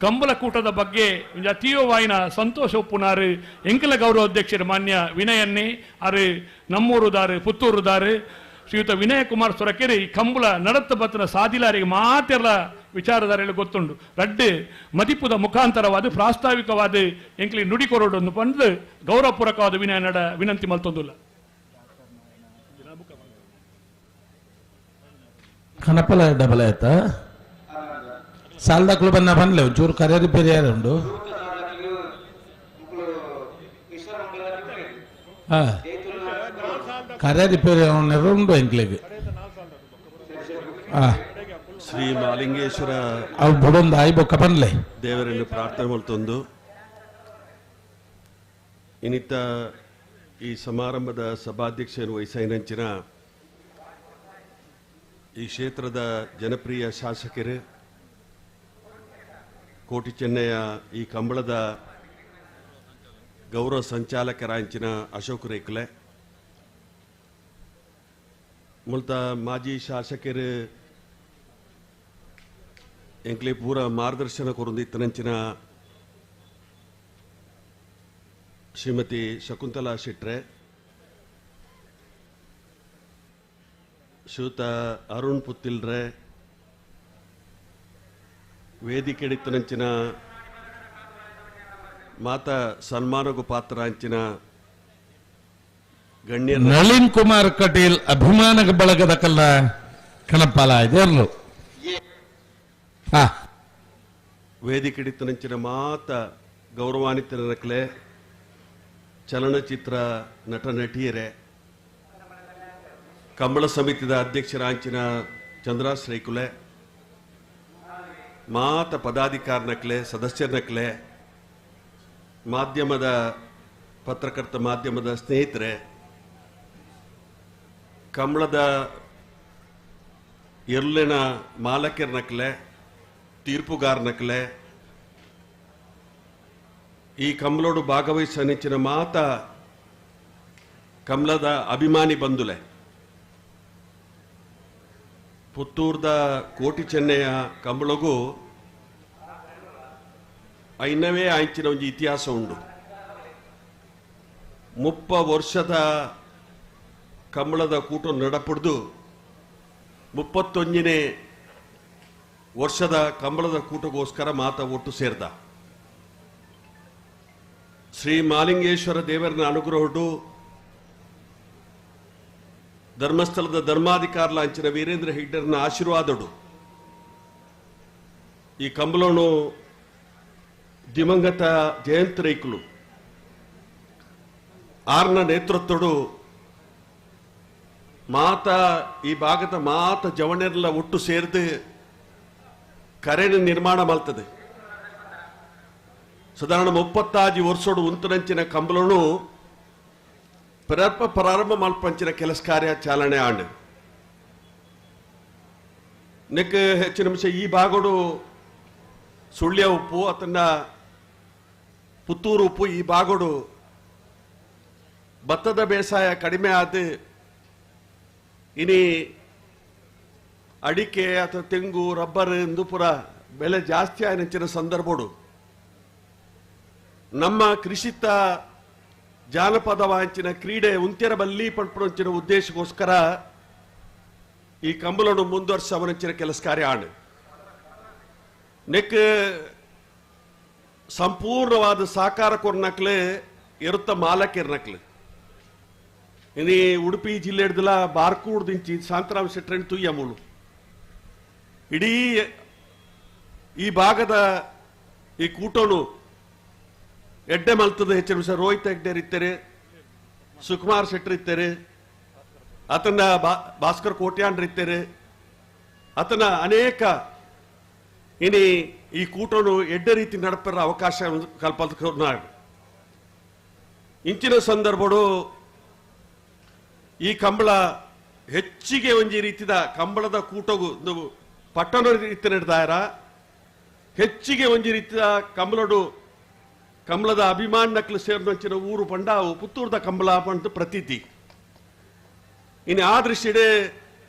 ಕಂಬಲಕೂಟದ ಬಗ್ಗೆ ಅತೀವವಾಯಿನ ಸಂತೋಷ ಒಪ್ಪುನಾರು ಎಂಕಲ ಗೌರವಾಧ್ಯಕ್ಷರು ಮಾನ್ಯ ವಿನಯನ್ನೇ ಅರು ನಮ್ಮೂರುದಾರು ಪುತ್ತೂರುದಾರು ಶ್ರೀಯುತ ವಿನಯ ಕುಮಾರ್ ಸೊರಕೆರೆ ಈ ಕಂಬಳ ನಡತ್ತ ಬತ್ತನ ಸಾಧಿಲಾರಿಗೆ ಮಾತೆಲ್ಲ ವಿಚಾರಧಾರೆಯಲ್ಲಿ ಗೊತ್ತುಂಡು. ರಡ್ಡು ಮದಿಪುದ ಮುಖಾಂತರವಾದ ಪ್ರಾಸ್ತಾವಿಕವಾದ ಎಂಕ್ಲಿ ನುಡಿ ಕೊರೋಡನ್ನು ಪಂದು ಗೌರವಪೂರ್ವಕವಾದ ವಿನಯ ನಡ ವಿನಂತಿ ಮಲ್ತೊಂದುಲ್ಲ. ಕನಪಲ ಡಬಲ್ ಆಯ್ತಾ ಸಾಲದಾಕ್ಳು ಬನ್ನ ಬಂದ್ಲೆ ಒಂಚೂರು ಕರೆ ರಿಪೇರಿ ಯಾರುಂಡು ಕರೆ ರಿಪೇರಿ ಉಂಡು ಎಂಕ್ಲಿಗೆ ಶ್ರೀ ಮಾಲಿಂಗೇಶ್ವರ ಅವು ಬುಡೊಂದು ಆಯ್ ಬೊಕ್ಕ ಬಂದ್ಲೆ ದೇವರನ್ನು ಪ್ರಾರ್ಥನೆ ಮಾಡ್ತೊಂದು ಇನ್ನಿತ್ತ ಈ ಸಮಾರಂಭದ ಸಭಾಧ್ಯಕ್ಷರು ವಹಿಸೈನಂಚಿನ ಈ ಕ್ಷೇತ್ರದ ಜನಪ್ರಿಯ ಶಾಸಕರು ಕೋಟಿ ಚೆನ್ನಯ್ಯ ಈ ಕಂಬಳದ ಗೌರವ ಸಂಚಾಲಕರಾಂಚಿನ ಅಶೋಕ್ ರೇಖಲೆ ಮೂಲತ ಮಾಜಿ ಶಾಸಕರು ಎಂಕ್ಲೆ ಪೂರ ಮಾರ್ಗದರ್ಶನ ಕೊರೊಂದಿತ್ತನಂಚಿನ ಶ್ರೀಮತಿ ಶಕುಂತಲಾ ಶೆಟ್ರೆ ಶ್ರೀಯುತ ಅರುಣ್ ಪುತ್ತಿಲ್ರೆ ವೇದಿಕೆ ಹಿಡಿತನಂಚಿನ ಮಾತ ಸನ್ಮಾನಗೂ ಪಾತ್ರ ಅಂಚಿನ ಗಣ್ಯ ನಳಿನ್ ಕುಮಾರ್ ಕಟೀಲ್ ಅಭಿಮಾನ ಬಳಗದ ಕಲ್ಲ ಕಣಪಾಲ ಇದೆಯಲ್ಲ ವೇದಿಕೆ ಹಿಡಿತನಂಚಿನ ಮಾತ ಗೌರವಾನ್ವಿತ ನಕಲೆ ಚಲನಚಿತ್ರ ನಟ ನಟಿಯರೇ ಕಂಬಳ ಸಮಿತಿದ ಅಧ್ಯಕ್ಷರಾಂಚಿನ ಚಂದ್ರಾಸ್ ರೈಕುಲೆ ಮಾತ ಪದಾಧಿಕಾರನಕ್ಲೆ ಸದಸ್ಯರನಕ್ಲೆ ಮಾಧ್ಯಮದ ಪತ್ರಕರ್ತ ಮಾಧ್ಯಮದ ಸ್ನೇಹಿತರೆ ಕಂಬಳದ ಎರ್ಲಿನ ಮಾಲಕರನಕ್ಲೆ ತೀರ್ಪುಗಾರನಕ್ಲೆ ಈ ಕಂಬಳೋಡು ಭಾಗವಹಿಸನಿಚ್ಚಿನ ಮಾತ ಕಂಬಳದ ಅಭಿಮಾನಿ ಬಂಧುಲೆ ಪುತ್ತೂರ್ದ ಕೋಟಿ ಚೆನ್ನಯ್ಯ ಕಂಬಳಗೂ ಐನವೇ ಆಂಚಿನ ಒಂದು ಇತಿಹಾಸ ಉಂಡು. 30 ವರ್ಷದ ಕಂಬಳದ ಕೂಟ ನಡಪಡ್ದು 31ನೇ ವರ್ಷದ ಕಂಬಳದ ಕೂಟಗೋಸ್ಕರ ಮಾತ ಒಟ್ಟು ಸೇರ್ದ. ಶ್ರೀ ಮಾಲಿಂಗೇಶ್ವರ ದೇವರನ ಅನುಗ್ರಹಡು ಧರ್ಮಸ್ಥಳದ ಧರ್ಮಾಧಿಕಾರಲ ಅಂಚಿನ ವೀರೇಂದ್ರ ಹೆಗ್ಡೆರ್ನ ಆಶೀರ್ವಾದಡು ಈ ಕಂಬಳನು ದಿವಂಗತ ಜಯಂತ್ ರೈಕುಲು ಆರ್ನ ನೇತೃತ್ವಡು ಮಾತ ಈ ಭಾಗದ ಮಾತ ಜವನೆಲ್ಲ ಒಟ್ಟು ಸೇರಿದು ಕರೆನ ನಿರ್ಮಾಣ ಮಾಡ್ತದೆ. ಸಾಧಾರಣ 35 ವರ್ಷೋಡು ಉಂತನಂಚಿನ ಕಂಬಳನು ಪ್ರಾರಂಭ ಮಲ್ಪಂಚಿನ ಕೆಲಸ ಕಾರ್ಯ ಚಾಲನೆ ಆಂಡ್ ನೆಕ್ ಹೆಚ್ಚಿನ ಅಂಶ ಈ ಭಾಗಡು ಸುಳ್ಯ ಉಪ್ಪು ಅತನ್ನ ಪುತ್ತೂರು ಉಪ್ಪು ಈ ಭಾಗಡು ಭತ್ತದ ಬೇಸಾಯ ಕಡಿಮೆ ಆದ ಇನಿ ಅಡಿಕೆ ಅಥವಾ ತೆಂಗು ರಬ್ಬರ್ ಎಂದು ಪುರ ಬೆಲೆ ಜಾಸ್ತಿ ಆಯ್ನಂಚಿನ ಸಂದರ್ಭಡು ನಮ್ಮ ಕೃಷಿತ ಜಾನಪದ ವಾಂಚಿನ ಕ್ರೀಡೆ ಉಂತ್ಯರ ಬಲ್ಲಿ ಪಡ್ಪಡಂಚಿನ ಉದ್ದೇಶಕ್ಕೋಸ್ಕರ ಈ ಕಂಬಳನ್ನು ಮುಂದುವರ್ಸವನಂಚಿನ ಕೆಲಸ ಕಾರ್ಯ ಆಂಡ್ ನೆಕ್ ಸಂಪೂರ್ಣವಾದ ಸಾಕಾರ ಕೊರ್ನಕ್ಲೆ ಇರುತ್ತ ಮಾಲಕ್ಕಿರ್ನಕ್ಲೆ ಇನಿ ಉಡುಪಿ ಜಿಲ್ಲೆ ಹಿಡ್ದಲ ಬಾರ್ಕೂಡ್ ದಿಂಚಿ ಶಾಂತರಾಮ್ ಶೆಟ್ರನ್ ತುಯ್ಯ ಮೂಳು ಇಡೀ ಈ ಭಾಗದ ಈ ಕೂಟೋನು ಎಡ್ಡೆ ಮಲ್ತದ ಹೆಚ್ಚಿನ ವಿಷಯ ರೋಹಿತ್ ಹೆಗ್ಡೇರ್ ಇದ್ದಾರೆ, ಸುಕುಮಾರ್ ಶೆಟ್ಟರ್ ಇದ್ದಾರೆ, ಆತನ ಭಾಸ್ಕರ್ ಕೋಟ್ಯಾಂಡ್ರ ಇದ್ದಾರೆ, ಆತನ ಅನೇಕ ಇನಿ ಈ ಕೂಟೋನು ಎಡ್ಡೆ ರೀತಿ ನಡಪರ ಅವಕಾಶ ಕಲ್ಪದ ಇಂಚಿನ ಸಂದರ್ಭಡು ಈ ಕಂಬಳ ಹೆಚ್ಚಿಗೆ ಒಂಜಿ ರೀತಿದ ಕಂಬಳದ ಕೂಟಗು ಪಟ್ಟಣ ರೀತಿ ನಡೆದಾರ ಹೆಚ್ಚಿಗೆ ಒಂಜಿ ರೀತಿಯ ಕಂಬಳಡು ಕಂಬಳದ ಅಭಿಮಾನ ನಕ್ಲು ಸೇರಿದಂಚಿನ ಊರು ಪಂಡಾವು ಪುತ್ತೂರದ ಕಂಬಳ ಪಂಡ ಪ್ರತೀತಿ ಇನ್ನು ಆ ದೃಷ್ಟಿಡೆ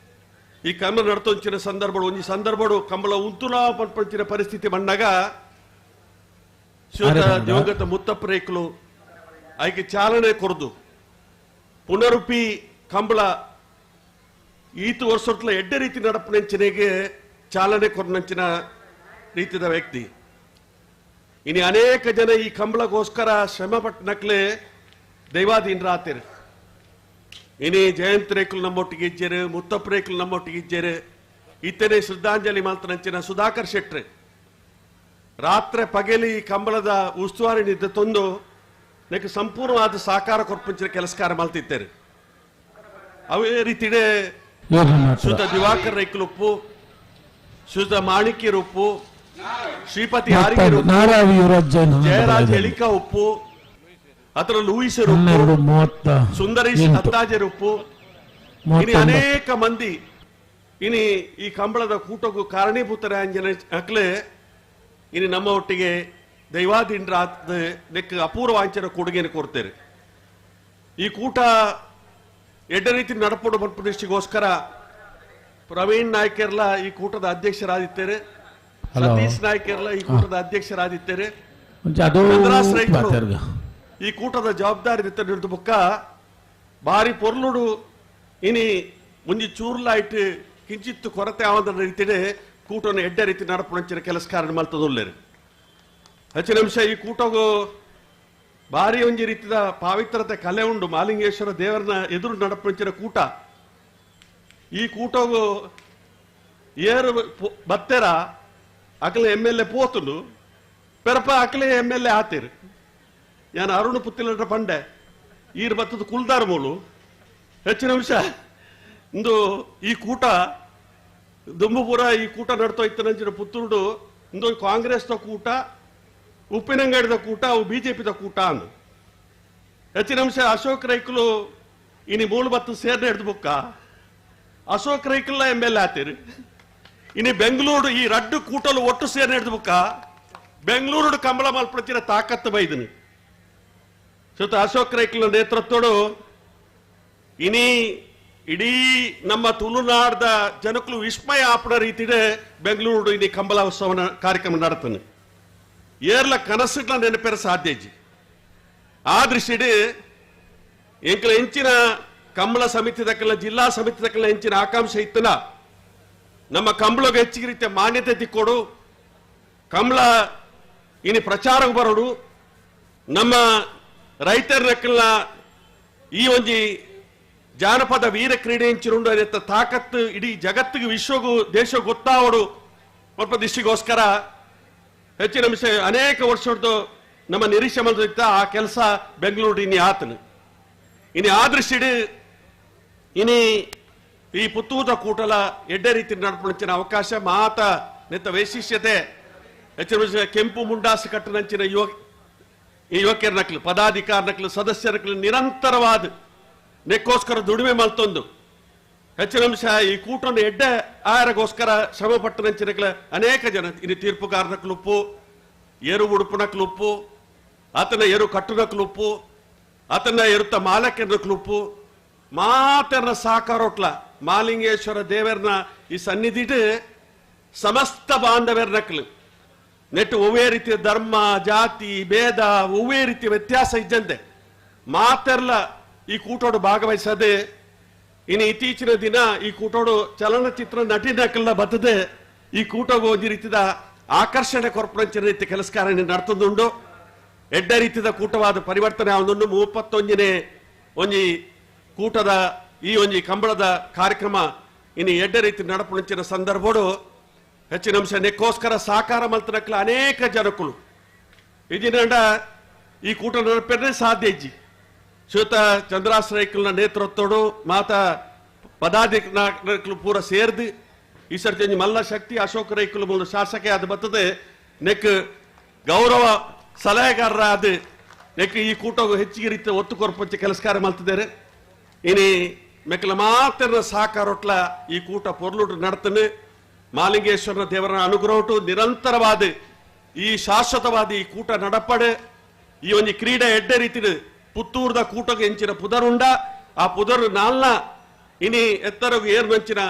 ಈ ಕಂಬಳ ನಡ್ತೊಂಚಿನ ಸಂದರ್ಭಗಳು ಒಂಜಿ ಸಂದರ್ಭಡು ಕಂಬಳ ಉಂತುಲಾ ಪಂಚಿನ ಪರಿಸ್ಥಿತಿ ಬಂದಾಗ ಶಿವತ ದಿವಂಗತ ಮುತ್ತಪ್ಪ ರೇಖಲು ಆಯ್ಕೆ ಚಾಲನೆ ಕೊರದು ಪುನರುಪಿ ಕಂಬಳ ಈತು ವರ್ಷಲ ಎಡ್ಡೆ ರೀತಿ ನಡಪನಂಚಿನೆಗೆ ಚಾಲನೆ ಕೊರನಂಚಿನ ರೀತಿಯ ವ್ಯಕ್ತಿ ಇನ್ನು ಅನೇಕ ಜನ ಈ ಕಂಬಳಗೋಸ್ಕರ ಶ್ರಮ ಪಟ್ಟನಕ್ಲೆ ದೈವಾಧೀನರ ಆತೇರು. ಇನಿ ಜಯಂತ್ ರೇಖಲು ನಮ್ಮೊಟ್ಟಿಗೆ ಇಜ್ಜೇರು, ಮುತ್ತಪ್ಪ ರೇಖಲು ನಮ್ಮೊಟ್ಟಿಗೆ ಇಜ್ಜೇರು, ಇತ್ತನೆ ಶ್ರದ್ಧಾಂಜಲಿ ಮಾಲ್ತನಂಚಿನ ಸುಧಾಕರ್ ಶೆಟ್ರೆ ರಾತ್ರಿ ಪಗೆಲಿ ಈ ಕಂಬಳದ ಉಸ್ತುವಾರಿ ನಿದ್ದೆ ತಂದು ನೆಕ್ ಸಂಪೂರ್ಣವಾದ ಸಾಕಾರ ಕೊರ್ಪಂಚಿನ ಕೆಲಸ ಕಾರ್ಯ ಮಾಡ್ತಿದ್ದಾರೆ. ಅವೇ ರೀತಿಡೆ ಶ್ರೀಯುತ ದಿವಾಕರ್ ರೈಕಲ್ ಉಪ್ಪು, ಶ್ರೀಯುತ ಮಾಣಿಕ್ಯರ ಉಪ್ಪು, ಶ್ರೀಪತಿ ಹಾರಿಕೆರ ಉಪ್ಪು, ಜಯರಾಜ್ ಎಳಿಕ ಉಪ್ಪು, ಅದರ ಲೂಯಿಸರ್ ಉಪ್ಪು, ಸುಂದರೇಶ್ ಹತ್ತಾಜರ್ ಉಪ್ಪು, ಇನಿ ಅನೇಕ ಮಂದಿ ಇನಿ ಈ ಕಂಬಳದ ಕೂಟಗೂ ಕಾರಣೀಭೂತರ ಅಂಜನ ಅಕ್ಲೆ ಇನಿ ನಮ್ಮ ಒಟ್ಟಿಗೆ ದೈವಾಧೀನರ ನೆಕ್ ಅಪೂರ್ವಾಂಚನ ಕೊಡುಗೆಯನ್ನು ಕೊಡ್ತೇವೆ. ಈ ಕೂಟ ಎಡ್ಡ ರೀತಿ ನಡಪಡು ಪ್ರದೇಶಗೋಸ್ಕರ ಪ್ರವೀಣ್ ನಾಯ್ಕರ್ಲ ಈ ಕೂಟದ ಅಧ್ಯಕ್ಷರಾದಿದ್ದಾರೆ, ಸತೀಶ್ ನಾಯ್ಕರ್ಲ ಈ ಕೂಟದ ಅಧ್ಯಕ್ಷರಾದಿದ್ದಾರೆ, ಮದ್ರಾಸ್ ರೈತರು ಈ ಕೂಟದ ಜವಾಬ್ದಾರಿ ಹಿಡಿದು ಬುಕ್ಕ ಬಾರಿ ಪೊರ್ಲುಡು ಇನಿ ಮುಂಜಿ ಚೂರ್ಲಾಯ್ಟ್ ಕಿಂಚಿತ್ತು ಕೊರತೆ ಆವಂದ ರೀತಿಡೆ ಕೂಟವನ್ನು ಎಡ್ಡ ರೀತಿ ನಡಪುಣಂಚಿನ ಕೆಲಸ ಕಾರಣ ಮಲ್ತದೊಲ್ಲೇರು ಹೆಚ್ಚಿನ ಅಂಶ ಈ ಕೂಟಗೂ ಭಾರಿ ಒಂಜಿ ರೀತಿಯ ಪಾವಿತ್ರತೆ ಕಲೆ ಉಂಡು. ಮಾಲಿಂಗೇಶ್ವರ ದೇವರನ್ನ ಎದುರು ನಡಪಂಚಿನ ಕೂಟ ಈ ಕೂಟಗೂ ಏರು ಬತ್ತೆರ ಅಕಲೆ MLA ಪೋತುಂಡು ಪೆರಪ ಅಕಲೆ MLA ಆತೇರು. ನಾನು ಅರುಣ್ ಪುತ್ತಿಲ ಪಂಡೆ ಈರ್ ಬತ್ತದ ಕುಲ್ದಾರ ಮೂಲು ಹೆಚ್ಚಿನ ಅಂಶ ಇಂದು ಈ ಕೂಟ ದುಂಬುಪುರ ಈ ಕೂಟ ನಡ್ತೋಯ್ತನಂಚಿನ ಪುತ್ತೂರು ಇಂದು ಕಾಂಗ್ರೆಸ್ ಕೂಟ, ಉಪ್ಪಿನಂಗಡಿದ ಕೂಟ, ಅವು ಬಿಜೆಪಿದ ಕೂಟ ಅಂದು ಹೆಚ್ಚಿನ ಅಂಶ ಅಶೋಕ್ ರೈಕಲು ಇನಿ ಮೂಲ ಬತ್ತು ಸೇರ್ನ ಹಿಡ್ದು ಬುಕ್ಕ ಅಶೋಕ್ ರೈಕಲ್ MLA ಆತೇರು. ಇನಿ ಬೆಂಗಳೂರು ಈ ರಡ್ಡು ಕೂಟಲು ಒಟ್ಟು ಸೇರ್ನ ಹಿಡ್ದು ಬುಕ್ಕ ಬೆಂಗಳೂರು ಕಂಬಳ ಮಲ್ಪಡಿಸಿನ ತಾಕತ್ತು ಬೈದನು ಶ್ರೀಯುತ ಅಶೋಕ್ ರೈಕಲ್ ನೇತೃತ್ವಡು ಇನಿ ಇಡೀ ನಮ್ಮ ತುಳುನಾಡದ ಜನಕ್ಕಳು ವಿಸ್ಮಯ ಆಪಡ ರೀತಿಡೆ ಬೆಂಗಳೂರು ಇನಿ ಕಂಬಳ ಉತ್ಸವನ ಕಾರ್ಯಕ್ರಮ ನಡತಾನೆ. ಏರ್ಲ ಕನಸುಗಳ ನೆನಪೆರ ಸಾಧ್ಯಜಿ ಆ ದೃಷ್ಟಿಡೆ ಎಂಕಲ ಹೆಂಚಿನ ಕಂಬಳ ಸಮಿತಿ ದಕ್ಕಲ ಜಿಲ್ಲಾ ಸಮಿತಿ ದಕ್ಕಲ ಹೆಂಚಿನ ಆಕಾಂಕ್ಷೆ ಇತ್ತನ ನಮ್ಮ ಕಂಬಳಗೆ ಹೆಚ್ಚಿಗೆ ರೀತಿಯ ಮಾನ್ಯತೆ ತಿಕ್ಕೋಡು, ಕಂಬಳ ಇನಿ ಪ್ರಚಾರ ಬರೋಡು, ನಮ್ಮ ರೈತರ ನಕ್ಕಲ ಈ ಒಂಜಿ ಜಾನಪದ ವೀರ ಕ್ರೀಡೆ ಹೆಂಚಿರುಂಡು ಅದೆತ್ತ ತಾಕತ್ತು ಇಡೀ ಜಗತ್ತಿಗೆ ವಿಶ್ವಗೂ ದೇಶ ಗೊತ್ತಾವಡು ಸ್ವಲ್ಪ ದಿಷ್ಟಿಗೋಸ್ಕರ ಹೆಚ್ಚಿನ ಅಂಶ ಅನೇಕ ವರ್ಷದ್ದು ನಮ್ಮ ನಿರೀಕ್ಷೆ ಮಾಡಿದ್ದ ಆ ಕೆಲಸ ಬೆಂಗಳೂರು ಇನಿ ಆತನು. ಇನಿ ಆ ದೃಷ್ಟಿಡು ಇನಿ ಈ ಪುತ್ತೂದ ಕೂಟಲ ಎಡ್ಡೆ ರೀತಿ ನಡಪಣಂಚಿನ ಅವಕಾಶ ಮಾತ ನೆತ್ತ ವೈಶಿಷ್ಟ್ಯತೆ ಕೆಂಪು ಮುಂಡಾಸು ಕಟ್ಟನಂಚಿನ ಯುವಕರನಕ್ಲು ಪದಾಧಿಕಾರನಕ್ಲು ಸದಸ್ಯರಕ್ಲು ನಿರಂತರವಾದ ನೆಕ್ಕೋಸ್ಕರ ದುಡಿಮೆ ಮಲ್ತೊಂದು ಹೆಚ್ಚಿನ ಅಂಶ ಈ ಕೂಟನ್ನು ಎಡ್ಡೆ ಆಯರಗೋಸ್ಕರ ಶ್ರಮ ಪಟ್ಟನಂಚಿನಕ್ಲ ಅನೇಕ ಜನ ಇನ್ನು ತೀರ್ಪುಗಾರನಕ್ಲುಪ್ಪು ಏರು ಉಡುಪುನಕ್ಲುಪ್ಪು ಆತನ ಏರು ಕಟ್ಟುನಕ್ಲುಪ್ಪು ಆತನ ಎರುತ್ತ ಮಾಲಕ್ಯನಕ್ಲುಪ್ಪು ಮಾತನ ಸಾಕಾರೋಟ್ಲ ಮಾಲಿಂಗೇಶ್ವರ ದೇವರನ ಈ ಸನ್ನಿಧಿಟ್ ಸಮಸ್ತ ಬಾಂಧವ್ಯರ್ನಕ್ಲು ನೆಟ್ಟು ಒವ್ವೇ ರೀತಿಯ ಧರ್ಮ ಜಾತಿ ಭೇದ ಒವ್ವೇ ರೀತಿಯ ವ್ಯತ್ಯಾಸ ಇದ್ದಂತೆ ಮಾತೆರ್ಲ ಈ ಕೂಟೋಡು ಭಾಗವಹಿಸದೆ ಇನ್ನು ಇತ್ತೀಚಿನ ದಿನ ಈ ಕೂಟೋಡು ಚಲನಚಿತ್ರ ನಟಿನಕ್ಕೆಲ್ಲ ಬರ್ತದೆ ಈ ಕೂಟೋಗ ಒಂದು ರೀತಿಯ ಆಕರ್ಷಣೆ ಕೊರ್ಪಂಚಿನ ರೀತಿ ಕೆಲಸ ಕಾರ್ಯ ನಡ್ತದುಂಡು ಎಡ್ಡ ರೀತಿಯ ಕೂಟವಾದ ಪರಿವರ್ತನೆ ಅವನೊಂದು 31ನೇ ಒಂಜಿ ಕೂಟದ ಈ ಒಂಜಿ ಕಂಬಳದ ಕಾರ್ಯಕ್ರಮ ಇನ್ನು ಎಡ್ಡ ರೀತಿ ನಡಪುಂಚಿನ ಸಂದರ್ಭಡು ಹೆಚ್ಚಿನ ಅಂಶ ನೆಕ್ಕೋಸ್ಕರ ಸಾಕಾರ ಮಲ್ತನಕ್ಲ ಅನೇಕ ಜನಕ್ಕಳು ಇದಿನಂಡ ಈ ಕೂಟ ನಡಪೇ ಸಾಧ್ಯ ಇಜ್ಜಿ ಶ್ವೇತ ಚಂದ್ರಾಶ್ರಯಕಲ್ನ ನೇತೃತ್ವಡು ಮಾತ ಪದಾಧಿಕಾರಿಗಳು ಪೂರ ಸೇರ್ದು ಈ ಸರ್ತಿ ಮಲ್ಲ ಶಕ್ತಿ ಅಶೋಕ ರೈಕಲ್ ಮೂಲ ಶಾಸಕ ಅದು ಬರ್ತದೆ ನೆಕ್ ಗೌರವ ಸಲಹೆಗಾರರ ಅದು ನೆಕ್ ಈ ಕೂಟವು ಹೆಚ್ಚಿಗೆ ರೀತಿ ಒತ್ತು ಕೊರಪಂಚ ಕೆಲಸ ಕಾರ್ಯ ಮಲ್ತಿದ್ದಾರೆ ಇನಿ ಮೆಕ್ಕಲ ಮಾತ್ರ ಸಾಕಾರೊಟ್ಲ ಈ ಕೂಟ ಪೊರ್ಲುಟು ನಡ್ತಾನೆ ಮಾಲಿಂಗೇಶ್ವರನ ದೇವರ ಅನುಗ್ರಹಟು ನಿರಂತರವಾದ ಈ ಶಾಶ್ವತವಾದ ಈ ಕೂಟ ನಡಪಡೆ ಈ ಒಂದು ಕ್ರೀಡೆ ಎಡ್ಡೆ ರೀತಿ ಪುತ್ತೂರದ ಕೂಟಕ್ಕೆ ಹೆಂಚಿನ ಪುದರುಂಡ ಆ ಪುದರು ನಾಲ್ನ ಇನಿ ಎತ್ತರಗೂ ಏರ್ ಮಂಚಿನ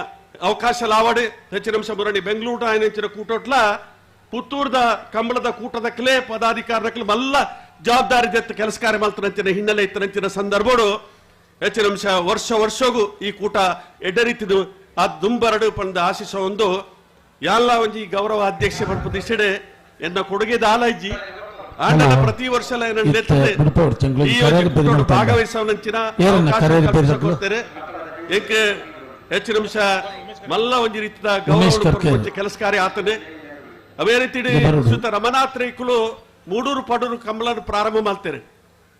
ಅವಕಾಶ ಲಾವಡೆ ಹೆಚ್ಚಿನ ಅಂಶ ಮುರಣಿ ಬೆಂಗಳೂರು ఆయన ಹೆಂಚಿನ ಕೂಟೋಟ್ಲ ಪುತ್ತೂರದ ಕಂಬಳದ ಕೂಟದಕ್ಕಲೇ ಪದಾಧಿಕಾರಕ್ಕೂ ಮಲ್ಲ ಜವಾಬ್ದಾರಿ ಜೊತೆ ಕೆಲಸ ಕಾರ್ಯ ಮಾಡ್ತಾರಂತಿನ ಹಿನ್ನೆಲೆ ಇತ್ತರಂತಿನ ಸಂದರ್ಭಗಳು ಹೆಚ್ಚಿನ ಅಂಶ ವರ್ಷಗೂ ಈ ಕೂಟ ಎಡ್ಡೆ ರೀತಿದು ಆ ದುಂಬರಡು ಪಂದ ಆಶಿಸ ಒಂದು ಎಲ್ಲ ಒಂಜಿ ಗೌರವ ಅಧ್ಯಕ್ಷ ಪ್ರತಿಷ್ಠೆ ಎನ್ನ ಕೊಡುಗೆ ದಾಲಜ್ಜಿ ಆಂಡನ ಪ್ರತಿ ವರ್ಷ ಭಾಗವಹಿಸುವಂಚಿನ ಕೊಡ್ತಾರೆ ಏಕೆ ಹೆಚ್ಚಿನ ಅಂಶ ಮಲ್ಲ ಒಂಜಿ ರೀತಿಯ ಗೌರವ ಕೆಲಸ ಕಾರ್ಯ ಆತನೆ ಅವೇ ರೀತಿ ಸುತ್ತ ರಮನಾಥ್ ರೈಕುಲು ಮೂಡೂರು ಪಡೂರು ಕಂಬಳನ್ನು ಪ್ರಾರಂಭ ಮಾಡ್ತಾರೆ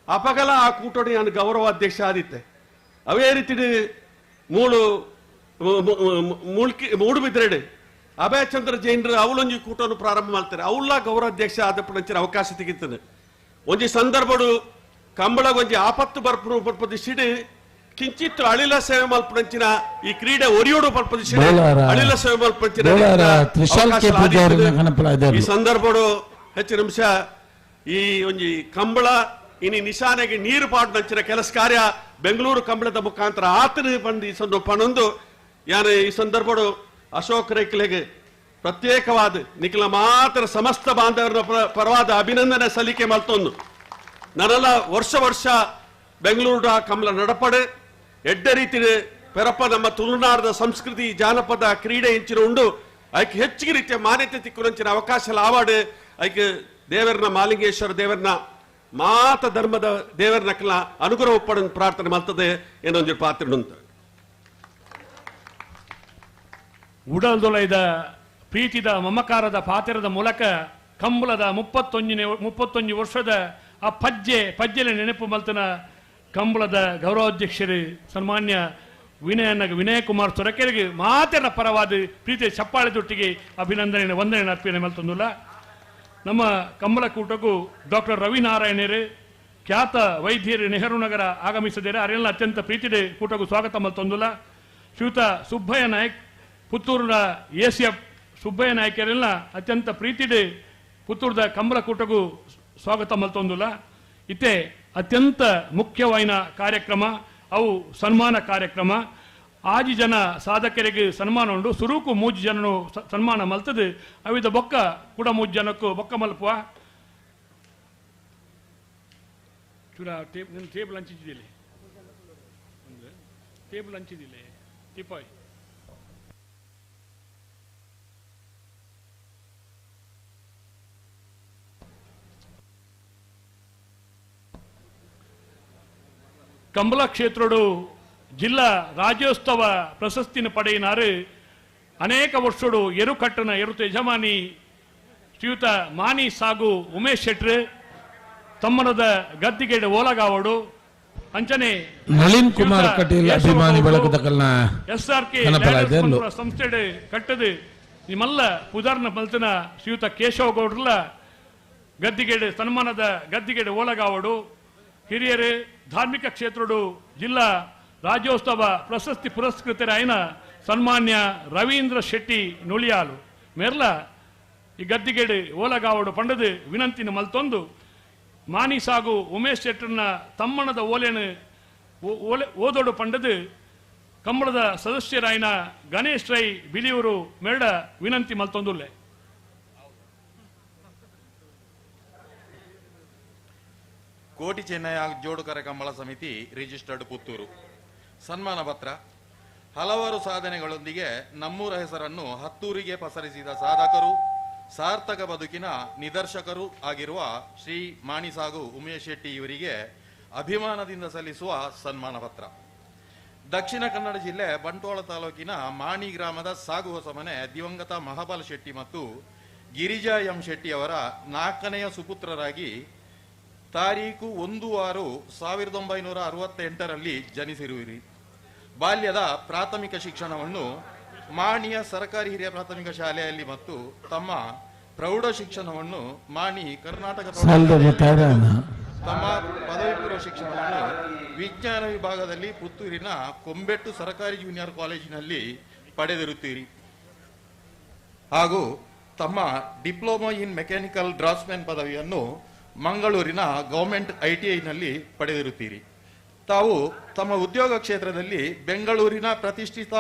ಅಪಗಲ ಆ ಕೂಟೋಡಿ ನಾನು ಗೌರವ ಅಧ್ಯಕ್ಷ ಆದಿತ್ತೆ ಅವೇ ರೀತಿ ಮೂಡು ಬಿದ್ರೆಡೆ ಅಭಯಚಂದ್ರ ಜೈನರು ಅವಳೊಂಜಿ ಕೂಟವನ್ನು ಪ್ರಾರಂಭ ಮಾಡ್ತಾರೆ ಅವಳ ಗೌರವಾಧ್ಯಕ್ಷ ಆದಪ್ಪನಂಚಿನ ಅವಕಾಶ ತೆಗಿತದೆ ಒಂಜಿ ಸಂದರ್ಭಡು ಕಂಬಳ ಒಂಜಿ ಆಪತ್ತು ಬರ್ಪದಿಸಿಡಿ ಕಿಂಚಿತ್ತು ಅಳಿಲ ಸೇವೆ ಮಲ್ಪನಂಚಿನ ಈ ಕ್ರೀಡೆ ಒರಿಯೋಡು ಪಲ್ಪದಿಸಿಡಿ ಅಳಿಲ ಸೇವೆ ಮಲ್ಪಂಚಿನ ಈ ಸಂದರ್ಭಡು ಹೆಚ್ಚಿನ ಅಂಶ ಈ ಒಂಜಿ ಕಂಬಳ ಇನಿ ನಿಶಾನೆಗೆ ನೀರು ಪಾಡ್ನಂಚಿನ ಕೆಲಸ ಕಾರ್ಯ ಬೆಂಗಳೂರು ಕಂಬಳದ ಮುಖಾಂತರ ಆತನ ಬಂದು ಈ ಪಣೊಂದು ಯಾರು ಈ ಸಂದರ್ಭಡು ಅಶೋಕ್ ರೈಕಲೆಗೆ ಪ್ರತ್ಯೇಕವಾದ ನಿಖಿಲ ಮಾತ್ರ ಸಮಸ್ತ ಬಾಂಧವರ ಪರವಾದ ಅಭಿನಂದನೆ ಸಲ್ಲಿಕೆ ಮಲ್ತೊಂದು ನನ್ನೆಲ್ಲ ವರ್ಷ ಬೆಂಗಳೂರು ಕಂಬಳ ನಡಪಡೆ ಎಡ್ಡ ರೀತಿ ಪೆರಪ ನಮ್ಮ ತುಳುನಾಡದ ಸಂಸ್ಕೃತಿ ಜಾನಪದ ಕ್ರೀಡೆ ಇಂಚಿನ ಉಂಡು ಅದಕ್ಕೆ ಹೆಚ್ಚಿಗೆ ರೀತಿಯ ಮಾನ್ಯತೆ ತಿಕ್ಕುವಂಚಿನ ಅವಕಾಶ ಲಾವಾಡು ಅದಕ್ಕೆ ದೇವರನ್ನ ಮಾಲಿಂಗೇಶ್ವರ ದೇವರನ್ನ ಮಾತ ಧರ್ಮದ ದೇವರನ್ನ ಅನುಗ್ರಹ ಪಡ ಪ್ರಾರ್ಥನೆ ಮಾಡ್ತದೆ ಏನೊಂದು ಪಾತ್ರ ಉಂಟು ಉಡಲ್ದೊಲೈದ ಪ್ರೀತಿದ ಮಮಕಾರದ ಪಾತ್ರದ ಮೂಲಕ ಕಂಬಳದ 31 ವರ್ಷದ ಆ ಪಜ್ಜೆಲೆ ನೆನಪು ಮಲ್ತನ ಕಂಬಳದ ಗೌರವಾಧ್ಯಕ್ಷರು ಸನ್ಮಾನ್ಯ ವಿನಯ ಕುಮಾರ್ ಸೊರಕೆರೆಗೆ ಮಾತಿನ ಪರವಾದ ಪ್ರೀತಿಯ ಚಪ್ಪಾಳೆ ತೊಟ್ಟಿಗೆ ಅಭಿನಂದನೆ ವಂದನೆ ಅರ್ಪಣೆ ಮಲ್ತೊಂದುಲ್ಲ ನಮ್ಮ ಕಂಬಳ ಕೂಟಕ್ಕೂ ಡಾಕ್ಟರ್ ರವಿನಾರಾಯಣರು ಖ್ಯಾತ ವೈದ್ಯರು ನೆಹರು ನಗರ ಆಗಮಿಸಿದ್ದಾರೆ ಅವರೆಲ್ಲ ಅತ್ಯಂತ ಪ್ರೀತಿಯ ಕೂಟಕ್ಕೂ ಸ್ವಾಗತ ಮಲ್ತೊಂದುಲ್ಲ ಶ್ರೀಯುತ ಸುಬ್ಬಯ್ಯ ನಾಯಕ್ ಪುತ್ತೂರಿನ ಎಸಿಎಫ್ ಸುಬ್ಬಯ್ಯ ನಾಯಕರೆಲ್ಲ ಅತ್ಯಂತ ಪ್ರೀತಿಡೆ ಪುತ್ತೂರದ ಕಂಬಳ ಕೂಟಗೂ ಸ್ವಾಗತ ಮಲ್ತೊಂದುಲ್ಲ ಇತ್ತೆ ಅತ್ಯಂತ ಮುಖ್ಯವಾದ ಕಾರ್ಯಕ್ರಮ ಅವು ಸನ್ಮಾನ ಕಾರ್ಯಕ್ರಮ ಆಜಿ ಜನ ಸಾಧಕರಿಗೆ ಸನ್ಮಾನ ಉಂಡು ಸುರೂಕು 3 ಜನನು ಸನ್ಮಾನ ಮಲ್ತದೆ ಅವಿದ ಬೊಕ್ಕ ಕೂಡ 3 ಜನಕ್ಕೂ ಬೊಕ್ಕ ಮಲ್ಪುವ ಟೇಬಲ್ ಹಂಚಿದ್ದಿಲ್ಲ ಟೇಬಲ್ ಹಂಚಿದಿಲ್ಲ ಟಿಪಾಯ್ ಕಂಬಳ ಕ್ಷೇತ್ರಡು ಜಿಲ್ಲಾ ರಾಜ್ಯೋತ್ಸವ ಪ್ರಶಸ್ತಿನ ಪಡೆಯಿನಾರು ಅನೇಕ ವರ್ಷಡು ಎರುಕಟ್ಟನ ಎರುತ ಯಜಮಾನಿ ಶ್ರೀಯುತ ಮಾನಿ ಸಾಗು ಉಮೇಶ್ ಶೆಟ್ರು ತಮ್ಮನದ ಗದ್ದಿಗೆಡೆ ಓಲಗಾವಡು ಅಂಚನೆ ನಳಿನ್ ಕುಮಾರ್ ಕಟೀಲ್ ಅಭಿಮಾನಿ ಬಳಗದಕಲ್ನ SRK ಕನಪಲಾಯ್ದೆಲ್ಲು ಸಂಸ್ಥೆ ಕಟ್ಟದು ನಿಮ್ಮಲ್ಲ ಪುದಾರ್ನ ಮಲ್ತನ ಶ್ರೀಯುತ ಕೇಶವ ಗೌಡ್ರಲ್ಲ ಗದ್ದಿಗೇಡು ಸನ್ಮಾನದ ಗದ್ದಿಗೇಡು ಓಲಗಾವಡು ಹಿರಿಯರು ಧಾರ್ಮಿಕ ಕ್ಷೇತ್ರಡು ಜಿಲ್ಲಾ ರಾಜ್ಯೋತ್ಸವ ಪ್ರಶಸ್ತಿ ಪುರಸ್ಕೃತರಾಯಿನ ಸನ್ಮಾನ್ಯ ರವೀಂದ್ರ ಶೆಟ್ಟಿ ನುಳಿಯಾಲು ಮೇರ್ಲ ಈ ಗದ್ದಿಗೇಡು ಓಲಗಾವಡು ಪಂಡದು ವಿನಂತಿನ ಮಲ್ತೊಂದು ಮಾನಿ ಸಾಗು ಉಮೇಶ್ ಶೆಟ್ಟರ್ನ ತಮ್ಮಣದ ಓಲೆನು ಓದೋಡು ಪಂಡದು ಕಂಬಳದ ಸದಸ್ಯರಾಯಿನ ಗಣೇಶ್ ರೈ ಬಿಲಿಯೂರು ಮೇಡ ವಿನಂತಿ ಮಲ್ತೊಂದುಲ್ಲೆ ಕೋಟಿ ಚೆನ್ನಯ ಜೋಡುಕರ ಕಂಬಳ ಸಮಿತಿ ರಿಜಿಸ್ಟರ್ಡ್ ಪುತ್ತೂರು ಸನ್ಮಾನ ಪತ್ರ ಹಲವಾರು ಸಾಧನೆಗಳೊಂದಿಗೆ ನಮ್ಮೂರ ಹೆಸರನ್ನು ಹತ್ತೂರಿಗೆ ಪಸರಿಸಿದ ಸಾಧಕರು ಸಾರ್ಥಕ ಬದುಕಿನ ನಿದರ್ಶಕರು ಆಗಿರುವ ಶ್ರೀ ಮಾಣಿಸಾಗು ಉಮೇಶ್ ಶೆಟ್ಟಿ ಇವರಿಗೆ ಅಭಿಮಾನದಿಂದ ಸಲ್ಲಿಸುವ ಸನ್ಮಾನ ಪತ್ರ. ದಕ್ಷಿಣ ಕನ್ನಡ ಜಿಲ್ಲೆ ಬಂಟ್ವಾಳ ತಾಲೂಕಿನ ಮಾಣಿ ಗ್ರಾಮದ ಸಾಗು ಹೊಸಮನೆ ದಿವಂಗತ ಮಹಾಬಲ ಶೆಟ್ಟಿ ಮತ್ತು ಗಿರಿಜಾ ಎಂ ಶೆಟ್ಟಿ ಅವರ 4ನೆಯ ಸುಪುತ್ರರಾಗಿ ತಾರೀಕು 1/6/1968ರಲ್ಲಿ ಜನಿಸಿರುವಿರಿ. ಬಾಲ್ಯದ ಪ್ರಾಥಮಿಕ ಶಿಕ್ಷಣವನ್ನು ಮಾಣಿಯ ಸರ್ಕಾರಿ ಹಿರಿಯ ಪ್ರಾಥಮಿಕ ಶಾಲೆಯಲ್ಲಿ ಮತ್ತು ತಮ್ಮ ಪ್ರೌಢ ಶಿಕ್ಷಣವನ್ನು ಮಾಣಿ ಕರ್ನಾಟಕ ತಮ್ಮ ಪದವಿ ಪೂರ್ವ ಶಿಕ್ಷಣವನ್ನು ವಿಜ್ಞಾನ ವಿಭಾಗದಲ್ಲಿ ಪುತ್ತೂರಿನ ಕೊಂಬೆಟ್ಟು ಸರ್ಕಾರಿ ಜೂನಿಯರ್ ಕಾಲೇಜಿನಲ್ಲಿ ಪಡೆದಿರುತ್ತೀರಿ ಹಾಗೂ ತಮ್ಮ ಡಿಪ್ಲೊಮಾ ಇನ್ ಮೆಕ್ಯಾನಿಕಲ್ ಡ್ರಾಫ್ಟ್ಸ್ಮನ್ ಪದವಿಯನ್ನು ಮಂಗಳೂರಿನ ಗವರ್ಮೆಂಟ್ ITIನಲ್ಲಿ ಪಡೆದಿರುತ್ತೀರಿ. ತಾವು ತಮ್ಮ ಉದ್ಯೋಗ ಕ್ಷೇತ್ರದಲ್ಲಿ ಬೆಂಗಳೂರಿನ ಪ್ರತಿಷ್ಠಿತ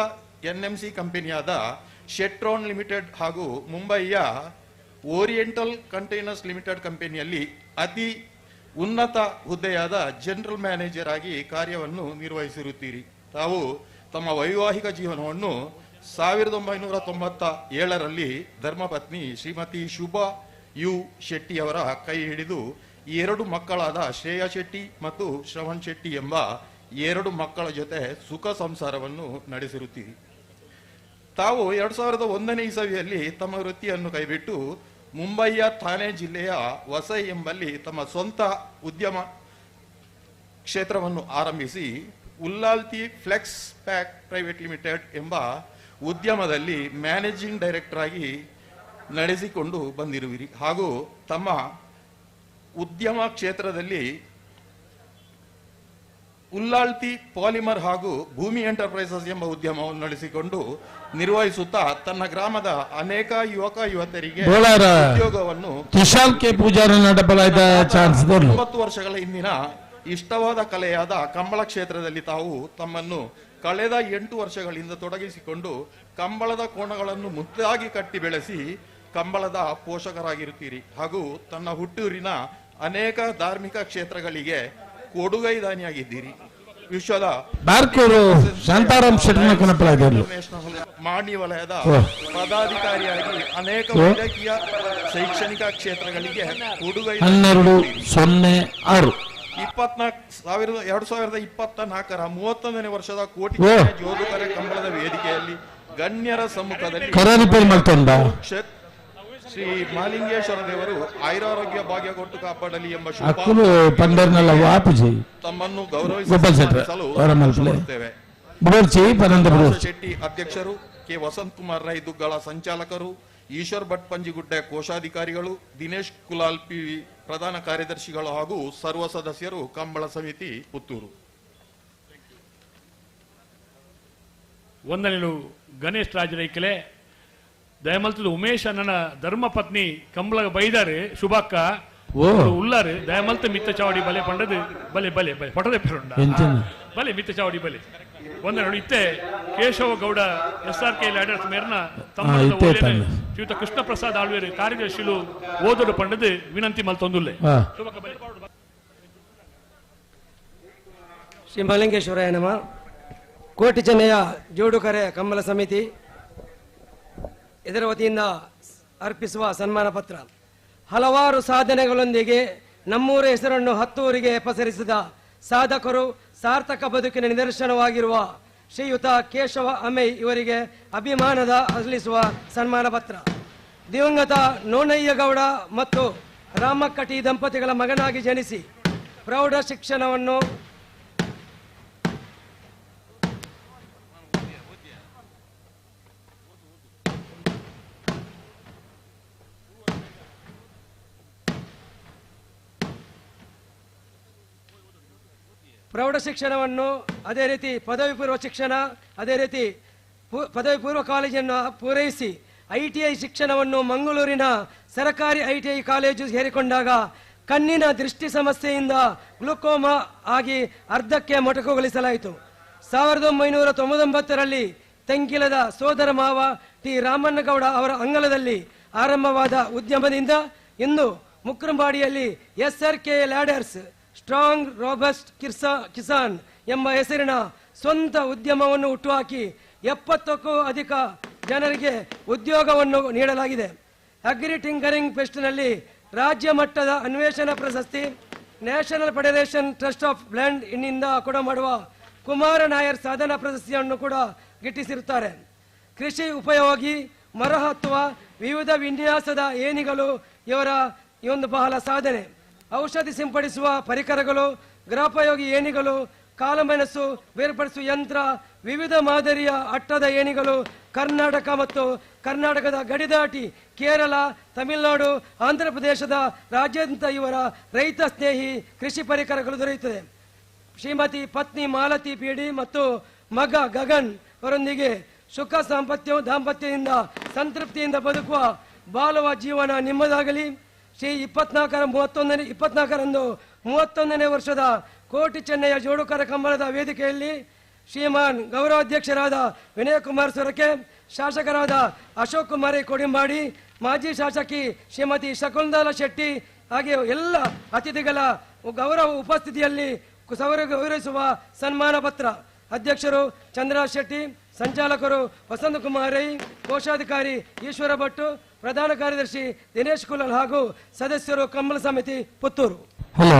NMC ಕಂಪನಿಯಾದ ಶೆಟ್ರಾನ್ ಲಿಮಿಟೆಡ್ ಹಾಗೂ ಮುಂಬಯಿಯ ಓರಿಯೆಂಟಲ್ ಕಂಟೈನರ್ಸ್ ಲಿಮಿಟೆಡ್ ಕಂಪನಿಯಲ್ಲಿ ಅತಿ ಉನ್ನತ ಹುದ್ದೆಯಾದ ಜನರಲ್ ಮ್ಯಾನೇಜರ್ ಆಗಿ ಕಾರ್ಯವನ್ನು ನಿರ್ವಹಿಸಿರುತ್ತೀರಿ. ತಾವು ತಮ್ಮ ವೈವಾಹಿಕ ಜೀವನವನ್ನು 1997ರಲ್ಲಿ ಧರ್ಮಪತ್ನಿ ಶ್ರೀಮತಿ ಶುಭಾ ಯು ಶೆಟ್ಟಿ ಅವರ ಕೈ ಹಿಡಿದು 2 ಮಕ್ಕಳಾದ ಶ್ರೇಯಾ ಶೆಟ್ಟಿ ಮತ್ತು ಶ್ರವಣ್ ಶೆಟ್ಟಿ ಎಂಬ 2 ಮಕ್ಕಳ ಜೊತೆ ಸುಖ ಸಂಸಾರವನ್ನು ನಡೆಸಿರುತ್ತೀರಿ. ತಾವು 2001ನೇ ಇಸವಿಯಲ್ಲಿ ತಮ್ಮ ವೃತ್ತಿಯನ್ನು ಕೈಬಿಟ್ಟು ಮುಂಬಯಿಯ ಥಾನೆ ಜಿಲ್ಲೆಯ ವಸೈ ಎಂಬಲ್ಲಿ ತಮ್ಮ ಸ್ವಂತ ಉದ್ಯಮ ಕ್ಷೇತ್ರವನ್ನು ಆರಂಭಿಸಿ ಉಲ್ಲಾಲ್ತಿ ಫ್ಲೆಕ್ಸ್ ಪ್ಯಾಕ್ ಪ್ರೈವೇಟ್ ಲಿಮಿಟೆಡ್ ಎಂಬ ಉದ್ಯಮದಲ್ಲಿ ಮ್ಯಾನೇಜಿಂಗ್ ಡೈರೆಕ್ಟರ್ ಆಗಿ ನಡೆಸಿಕೊಂಡು ಬಂದಿರುವಿರಿ ಹಾಗೂ ತಮ್ಮ ಉದ್ಯಮ ಕ್ಷೇತ್ರದಲ್ಲಿ ಉಲ್ಲಾಲ್ತಿ ಪಾಲಿಮರ್ ಹಾಗೂ ಭೂಮಿ ಎಂಟರ್ಪ್ರೈಸಸ್ ಎಂಬ ಉದ್ಯಮವನ್ನು ನಡೆಸಿಕೊಂಡು ನಿರ್ವಹಿಸುತ್ತಾ ತನ್ನ ಗ್ರಾಮದ ಅನೇಕ ಯುವಕ ಯುವತಿಯರಿಗೆ ಉದ್ಯೋಗವನ್ನು 90 ವರ್ಷಗಳ ಹಿಂದಿನ ಇಷ್ಟವಾದ ಕಲೆಯಾದ ಕಂಬಳ ಕ್ಷೇತ್ರದಲ್ಲಿ ತಾವು ತಮ್ಮನ್ನು ಕಳೆದ 8 ವರ್ಷಗಳಿಂದ ತೊಡಗಿಸಿಕೊಂಡು ಕಂಬಳದ ಕೋಣಗಳನ್ನು ಮುದ್ದಾಗಿ ಕಟ್ಟಿ ಬೆಳೆಸಿ ಕಂಬಳದ ಪೋಷಕರಾಗಿರುತ್ತೀರಿ ಹಾಗೂ ತನ್ನ ಹುಟ್ಟೂರಿನ ಅನೇಕ ಧಾರ್ಮಿಕ ಕ್ಷೇತ್ರಗಳಿಗೆ ಕೊಡುಗೈದಾನಿಯಾಗಿದ್ದೀರಿ. ವಿಶ್ವದ ಶಾಂತಾರಾಮ್ ಮಾಣಿ ವಲಯದ ಪದಾಧಿಕಾರಿಯಾಗಿ ಅನೇಕ ವೈದ್ಯಕೀಯ ಶೈಕ್ಷಣಿಕ ಕ್ಷೇತ್ರಗಳಿಗೆ ಕೊಡುಗೈ 2024ರ 31ನೇ ವರ್ಷದ ಕೋಟಿ ಜೋಡುಕರ ಕಂಬಳದ ವೇದಿಕೆಯಲ್ಲಿ ಗಣ್ಯರ ಸಮ್ಮುಖದಲ್ಲಿ ಶ್ರೀ ಮಹಾಲಿಂಗೇಶ್ವರ ದೇವರು ಆಯುರಾರೋಗ್ಯ ಭಾಗ್ಯ ಕೊಟ್ಟು ಕಾಪಾಡಲಿ ಎಂಬ ತಮ್ಮನ್ನು ಗೌರವಿಸುತ್ತೇವೆ. ಶೆಟ್ಟಿ ಅಧ್ಯಕ್ಷರು, ಕೆ ವಸಂತ್ ಕುಮಾರ್ ರೈ ದುಗ್ಗಳ ಸಂಚಾಲಕರು, ಈಶ್ವರ್ ಭಟ್ ಪಂಜಿಗುಡ್ಡೆ ಕೋಶಾಧಿಕಾರಿಗಳು, ದಿನೇಶ್ ಕುಲಾಲ್ ಪಿ ಪ್ರಧಾನ ಕಾರ್ಯದರ್ಶಿಗಳು ಹಾಗೂ ಸರ್ವ ಸದಸ್ಯರು ಕಂಬಳ ಸಮಿತಿ ಪುತ್ತೂರು. ವಂದನೆಗಳು ಗಣೇಶ್ ರಾಜ ರೈಕಲೆ. ದಯಮಲ್ತದ ಉಮೇಶ್ ಅಣ್ಣನ ಧರ್ಮಪತ್ನಿ ಕಂಬಳ ಬೈದಾರೆ ಶುಭಕ್ಕ ಉಲ್ಲಾರು ದಯಮಲ್ತ ಮಿತ್ತ ಚಾವಡಿ ಬಲೆ ಪಂಡದು ಬಲೆ ಬಲೆ ಬಲೆ ಪೊಟದೆ ಪೆರುಂಡ ಬಲೆ ಮಿತ್ತ ಚಾವಡಿ ಬಲೆ ವಂದನೆಗಳು. ಇತ್ತೆ ಕೇಶವ ಗೌಡ SRK ಲ್ಯಾಡರ್ಸ್ ಮೇರ್ನ ತಮ್ಮ ಶ್ರೀಯುತ ಕೃಷ್ಣ ಪ್ರಸಾದ್ ಆಳ್ವೇರು ಕಾರ್ಯದರ್ಶಿಲು ಓದೋಡು ಪಂಡದು ವಿನಂತಿ ಮಲ್ತೊಂದುಲ್ಲೆ. ಶ್ರೀ ಮಹಾಲಿಂಗೇಶ್ವರಾಯ ನಮ. ಕೋಟಿ ಚೆನ್ನಯ ಜೋಡುಕರೆ ಕಂಬಳ ಸಮಿತಿ ಇದರ ವತಿಯಿಂದ ಅರ್ಪಿಸುವ ಸನ್ಮಾನ ಪತ್ರ. ಹಲವಾರು ಸಾಧನೆಗಳೊಂದಿಗೆ ನಮ್ಮೂರ ಹೆಸರನ್ನು ಹತ್ತೂರಿಗೆ ಪಸರಿಸಿದ ಸಾಧಕರು, ಸಾರ್ಥಕ ಬದುಕಿನ ನಿದರ್ಶನವಾಗಿರುವ ಶ್ರೀಯುತ ಕೇಶವ ಅಮೈ ಇವರಿಗೆ ಅಭಿಮಾನದ ಸಲ್ಲಿಸುವ ಸನ್ಮಾನ ಪತ್ರ. ದಿವಂಗತ ನೋನಯ್ಯಗೌಡ ಮತ್ತು ರಾಮಕ್ಕಟಿ ದಂಪತಿಗಳ ಮಗನಾಗಿ ಜನಿಸಿ ಪ್ರೌಢ ಶಿಕ್ಷಣವನ್ನು ಪ್ರೌಢ ಶಿಕ್ಷಣವನ್ನು, ಅದೇ ರೀತಿ ಪದವಿ ಪೂರ್ವ ಶಿಕ್ಷಣ, ಅದೇ ರೀತಿ ಪದವಿ ಪೂರ್ವ ಕಾಲೇಜನ್ನು ಪೂರೈಸಿ ITI ಶಿಕ್ಷಣವನ್ನು ಮಂಗಳೂರಿನ ಸರ್ಕಾರಿ ITI ಕಾಲೇಜು ಸೇರಿಕೊಂಡಾಗ ಕಣ್ಣಿನ ದೃಷ್ಟಿ ಸಮಸ್ಯೆಯಿಂದ ಗ್ಲುಕೋಮಾ ಆಗಿ ಅರ್ಧಕ್ಕೆ ಮೊಟಕುಗೊಳಿಸಲಾಯಿತು. 1999ರಲ್ಲಿ ತೆಂಕಿಲದ ಸೋದರ ಮಾವ ಟಿ ರಾಮಣ್ಣಗೌಡ ಅವರ ಅಂಗಳದಲ್ಲಿ ಆರಂಭವಾದ ಉದ್ಯಮದಿಂದ ಇಂದು ಮುಕ್ರಂಬಾಡಿಯಲ್ಲಿ SRK ಲ್ಯಾಡರ್ಸ್ ಸ್ಟ್ರಾಂಗ್ ರಾಬಸ್ಟ್ ಕಿಸಾನ್ ಎಂಬ ಹೆಸರಿನ ಸ್ವಂತ ಉದ್ಯಮವನ್ನು ಹುಟ್ಟುಹಾಕಿ 70ಕ್ಕೂ ಅಧಿಕ ಜನರಿಗೆ ಉದ್ಯೋಗವನ್ನು ನೀಡಲಾಗಿದೆ. ಅಗ್ರಿ ಟಿಂಕರಿಂಗ್ ಫೆಸ್ಟ್ನಲ್ಲಿ ರಾಜ್ಯ ಮಟ್ಟದ ಅನ್ವೇಷಣಾ ಪ್ರಶಸ್ತಿ, national federation trust of blind ಇನ್ನಿಂದ ಕೊಡಮಾಡುವ ಕುಮಾರ ನಾಯರ್ ಸಾಧನಾ ಪ್ರಶಸ್ತಿಯನ್ನು ಕೂಡ ಗಿಟ್ಟಿಸಿರುತ್ತಾರೆ. ಕೃಷಿ ಉಪಯೋಗಿ ಮರ ಹತ್ತುವ ವಿವಿಧ ವಿನ್ಯಾಸದ ಏಣಿಗಳು ಇವರ ಈ ಒಂದು ಬಹಳ ಸಾಧನೆ. ಔಷಧಿ ಸಿಂಪಡಿಸುವ ಪರಿಕರಗಳು, ಗೃಹೋಪಯೋಗಿ ಏಣಿಗಳು, ಕಾಳುಮೆಣಸು ಬೇರ್ಪಡಿಸುವ ಯಂತ್ರ, ವಿವಿಧ ಮಾದರಿಯ ಅಟ್ಟದ ಏಣಿಗಳು ಕರ್ನಾಟಕ ಮತ್ತು ಕರ್ನಾಟಕದ ಗಡಿದಾಟಿ ಕೇರಳ, ತಮಿಳುನಾಡು, ಆಂಧ್ರ ಪ್ರದೇಶದ ರಾಜ್ಯಾದ್ಯಂತ ಇವರ ರೈತ ಸ್ನೇಹಿ ಕೃಷಿ ಪರಿಕರಗಳು ದೊರೆಯುತ್ತದೆ. ಶ್ರೀಮತಿ ಪತ್ನಿ ಮಾಲತಿ ಪಿಡಿ ಮತ್ತು ಮಗ ಗಗನ್ ಅವರೊಂದಿಗೆ ಸುಖ ದಾಂಪತ್ಯದಿಂದ ಸಂತೃಪ್ತಿಯಿಂದ ಬದುಕುವ ಬಾಳುವ ಜೀವನ ನಿಮ್ಮದಾಗಲಿ. ಶ್ರೀ 24ರಂದು 31ನೇ ವರ್ಷದ ಕೋಟಿ ಚೆನ್ನಯ್ಯ ಜೋಡುಕರ ಕಂಬಳದ ವೇದಿಕೆಯಲ್ಲಿ ಶ್ರೀಮಾನ್ ಗೌರವಾಧ್ಯಕ್ಷರಾದ ವಿನಯ್ ಕುಮಾರ್ ಸೊರಕೆ, ಶಾಸಕರಾದ ಅಶೋಕ್ ಕುಮಾರ್ ಕೊಡಿಂಬಾಡಿ, ಮಾಜಿ ಶಾಸಕಿ ಶ್ರೀಮತಿ ಶಕುಂತಲಾ ಶೆಟ್ಟಿ ಹಾಗೆ ಎಲ್ಲ ಅತಿಥಿಗಳ ಗೌರವ ಉಪಸ್ಥಿತಿಯಲ್ಲಿ ಗೌರವಿಸುವ ಸನ್ಮಾನ ಪತ್ರ. ಅಧ್ಯಕ್ಷರು ಚಂದ್ರರಾಜ್ ಶೆಟ್ಟಿ, ಸಂಚಾಲಕರು ವಸಂತ ಕುಮಾರ್ ರೈ, ಕೋಶಾಧಿಕಾರಿ ಈಶ್ವರ ಭಟ್ಟು, ಪ್ರಧಾನ ಕಾರ್ಯದರ್ಶಿ ದಿನೇಶ್ ಕುಲಲ್ ಹಾಗೂ ಸದಸ್ಯರು ಕಂಬಳ ಸಮಿತಿ ಪುತ್ತೂರು. ಹಲೋ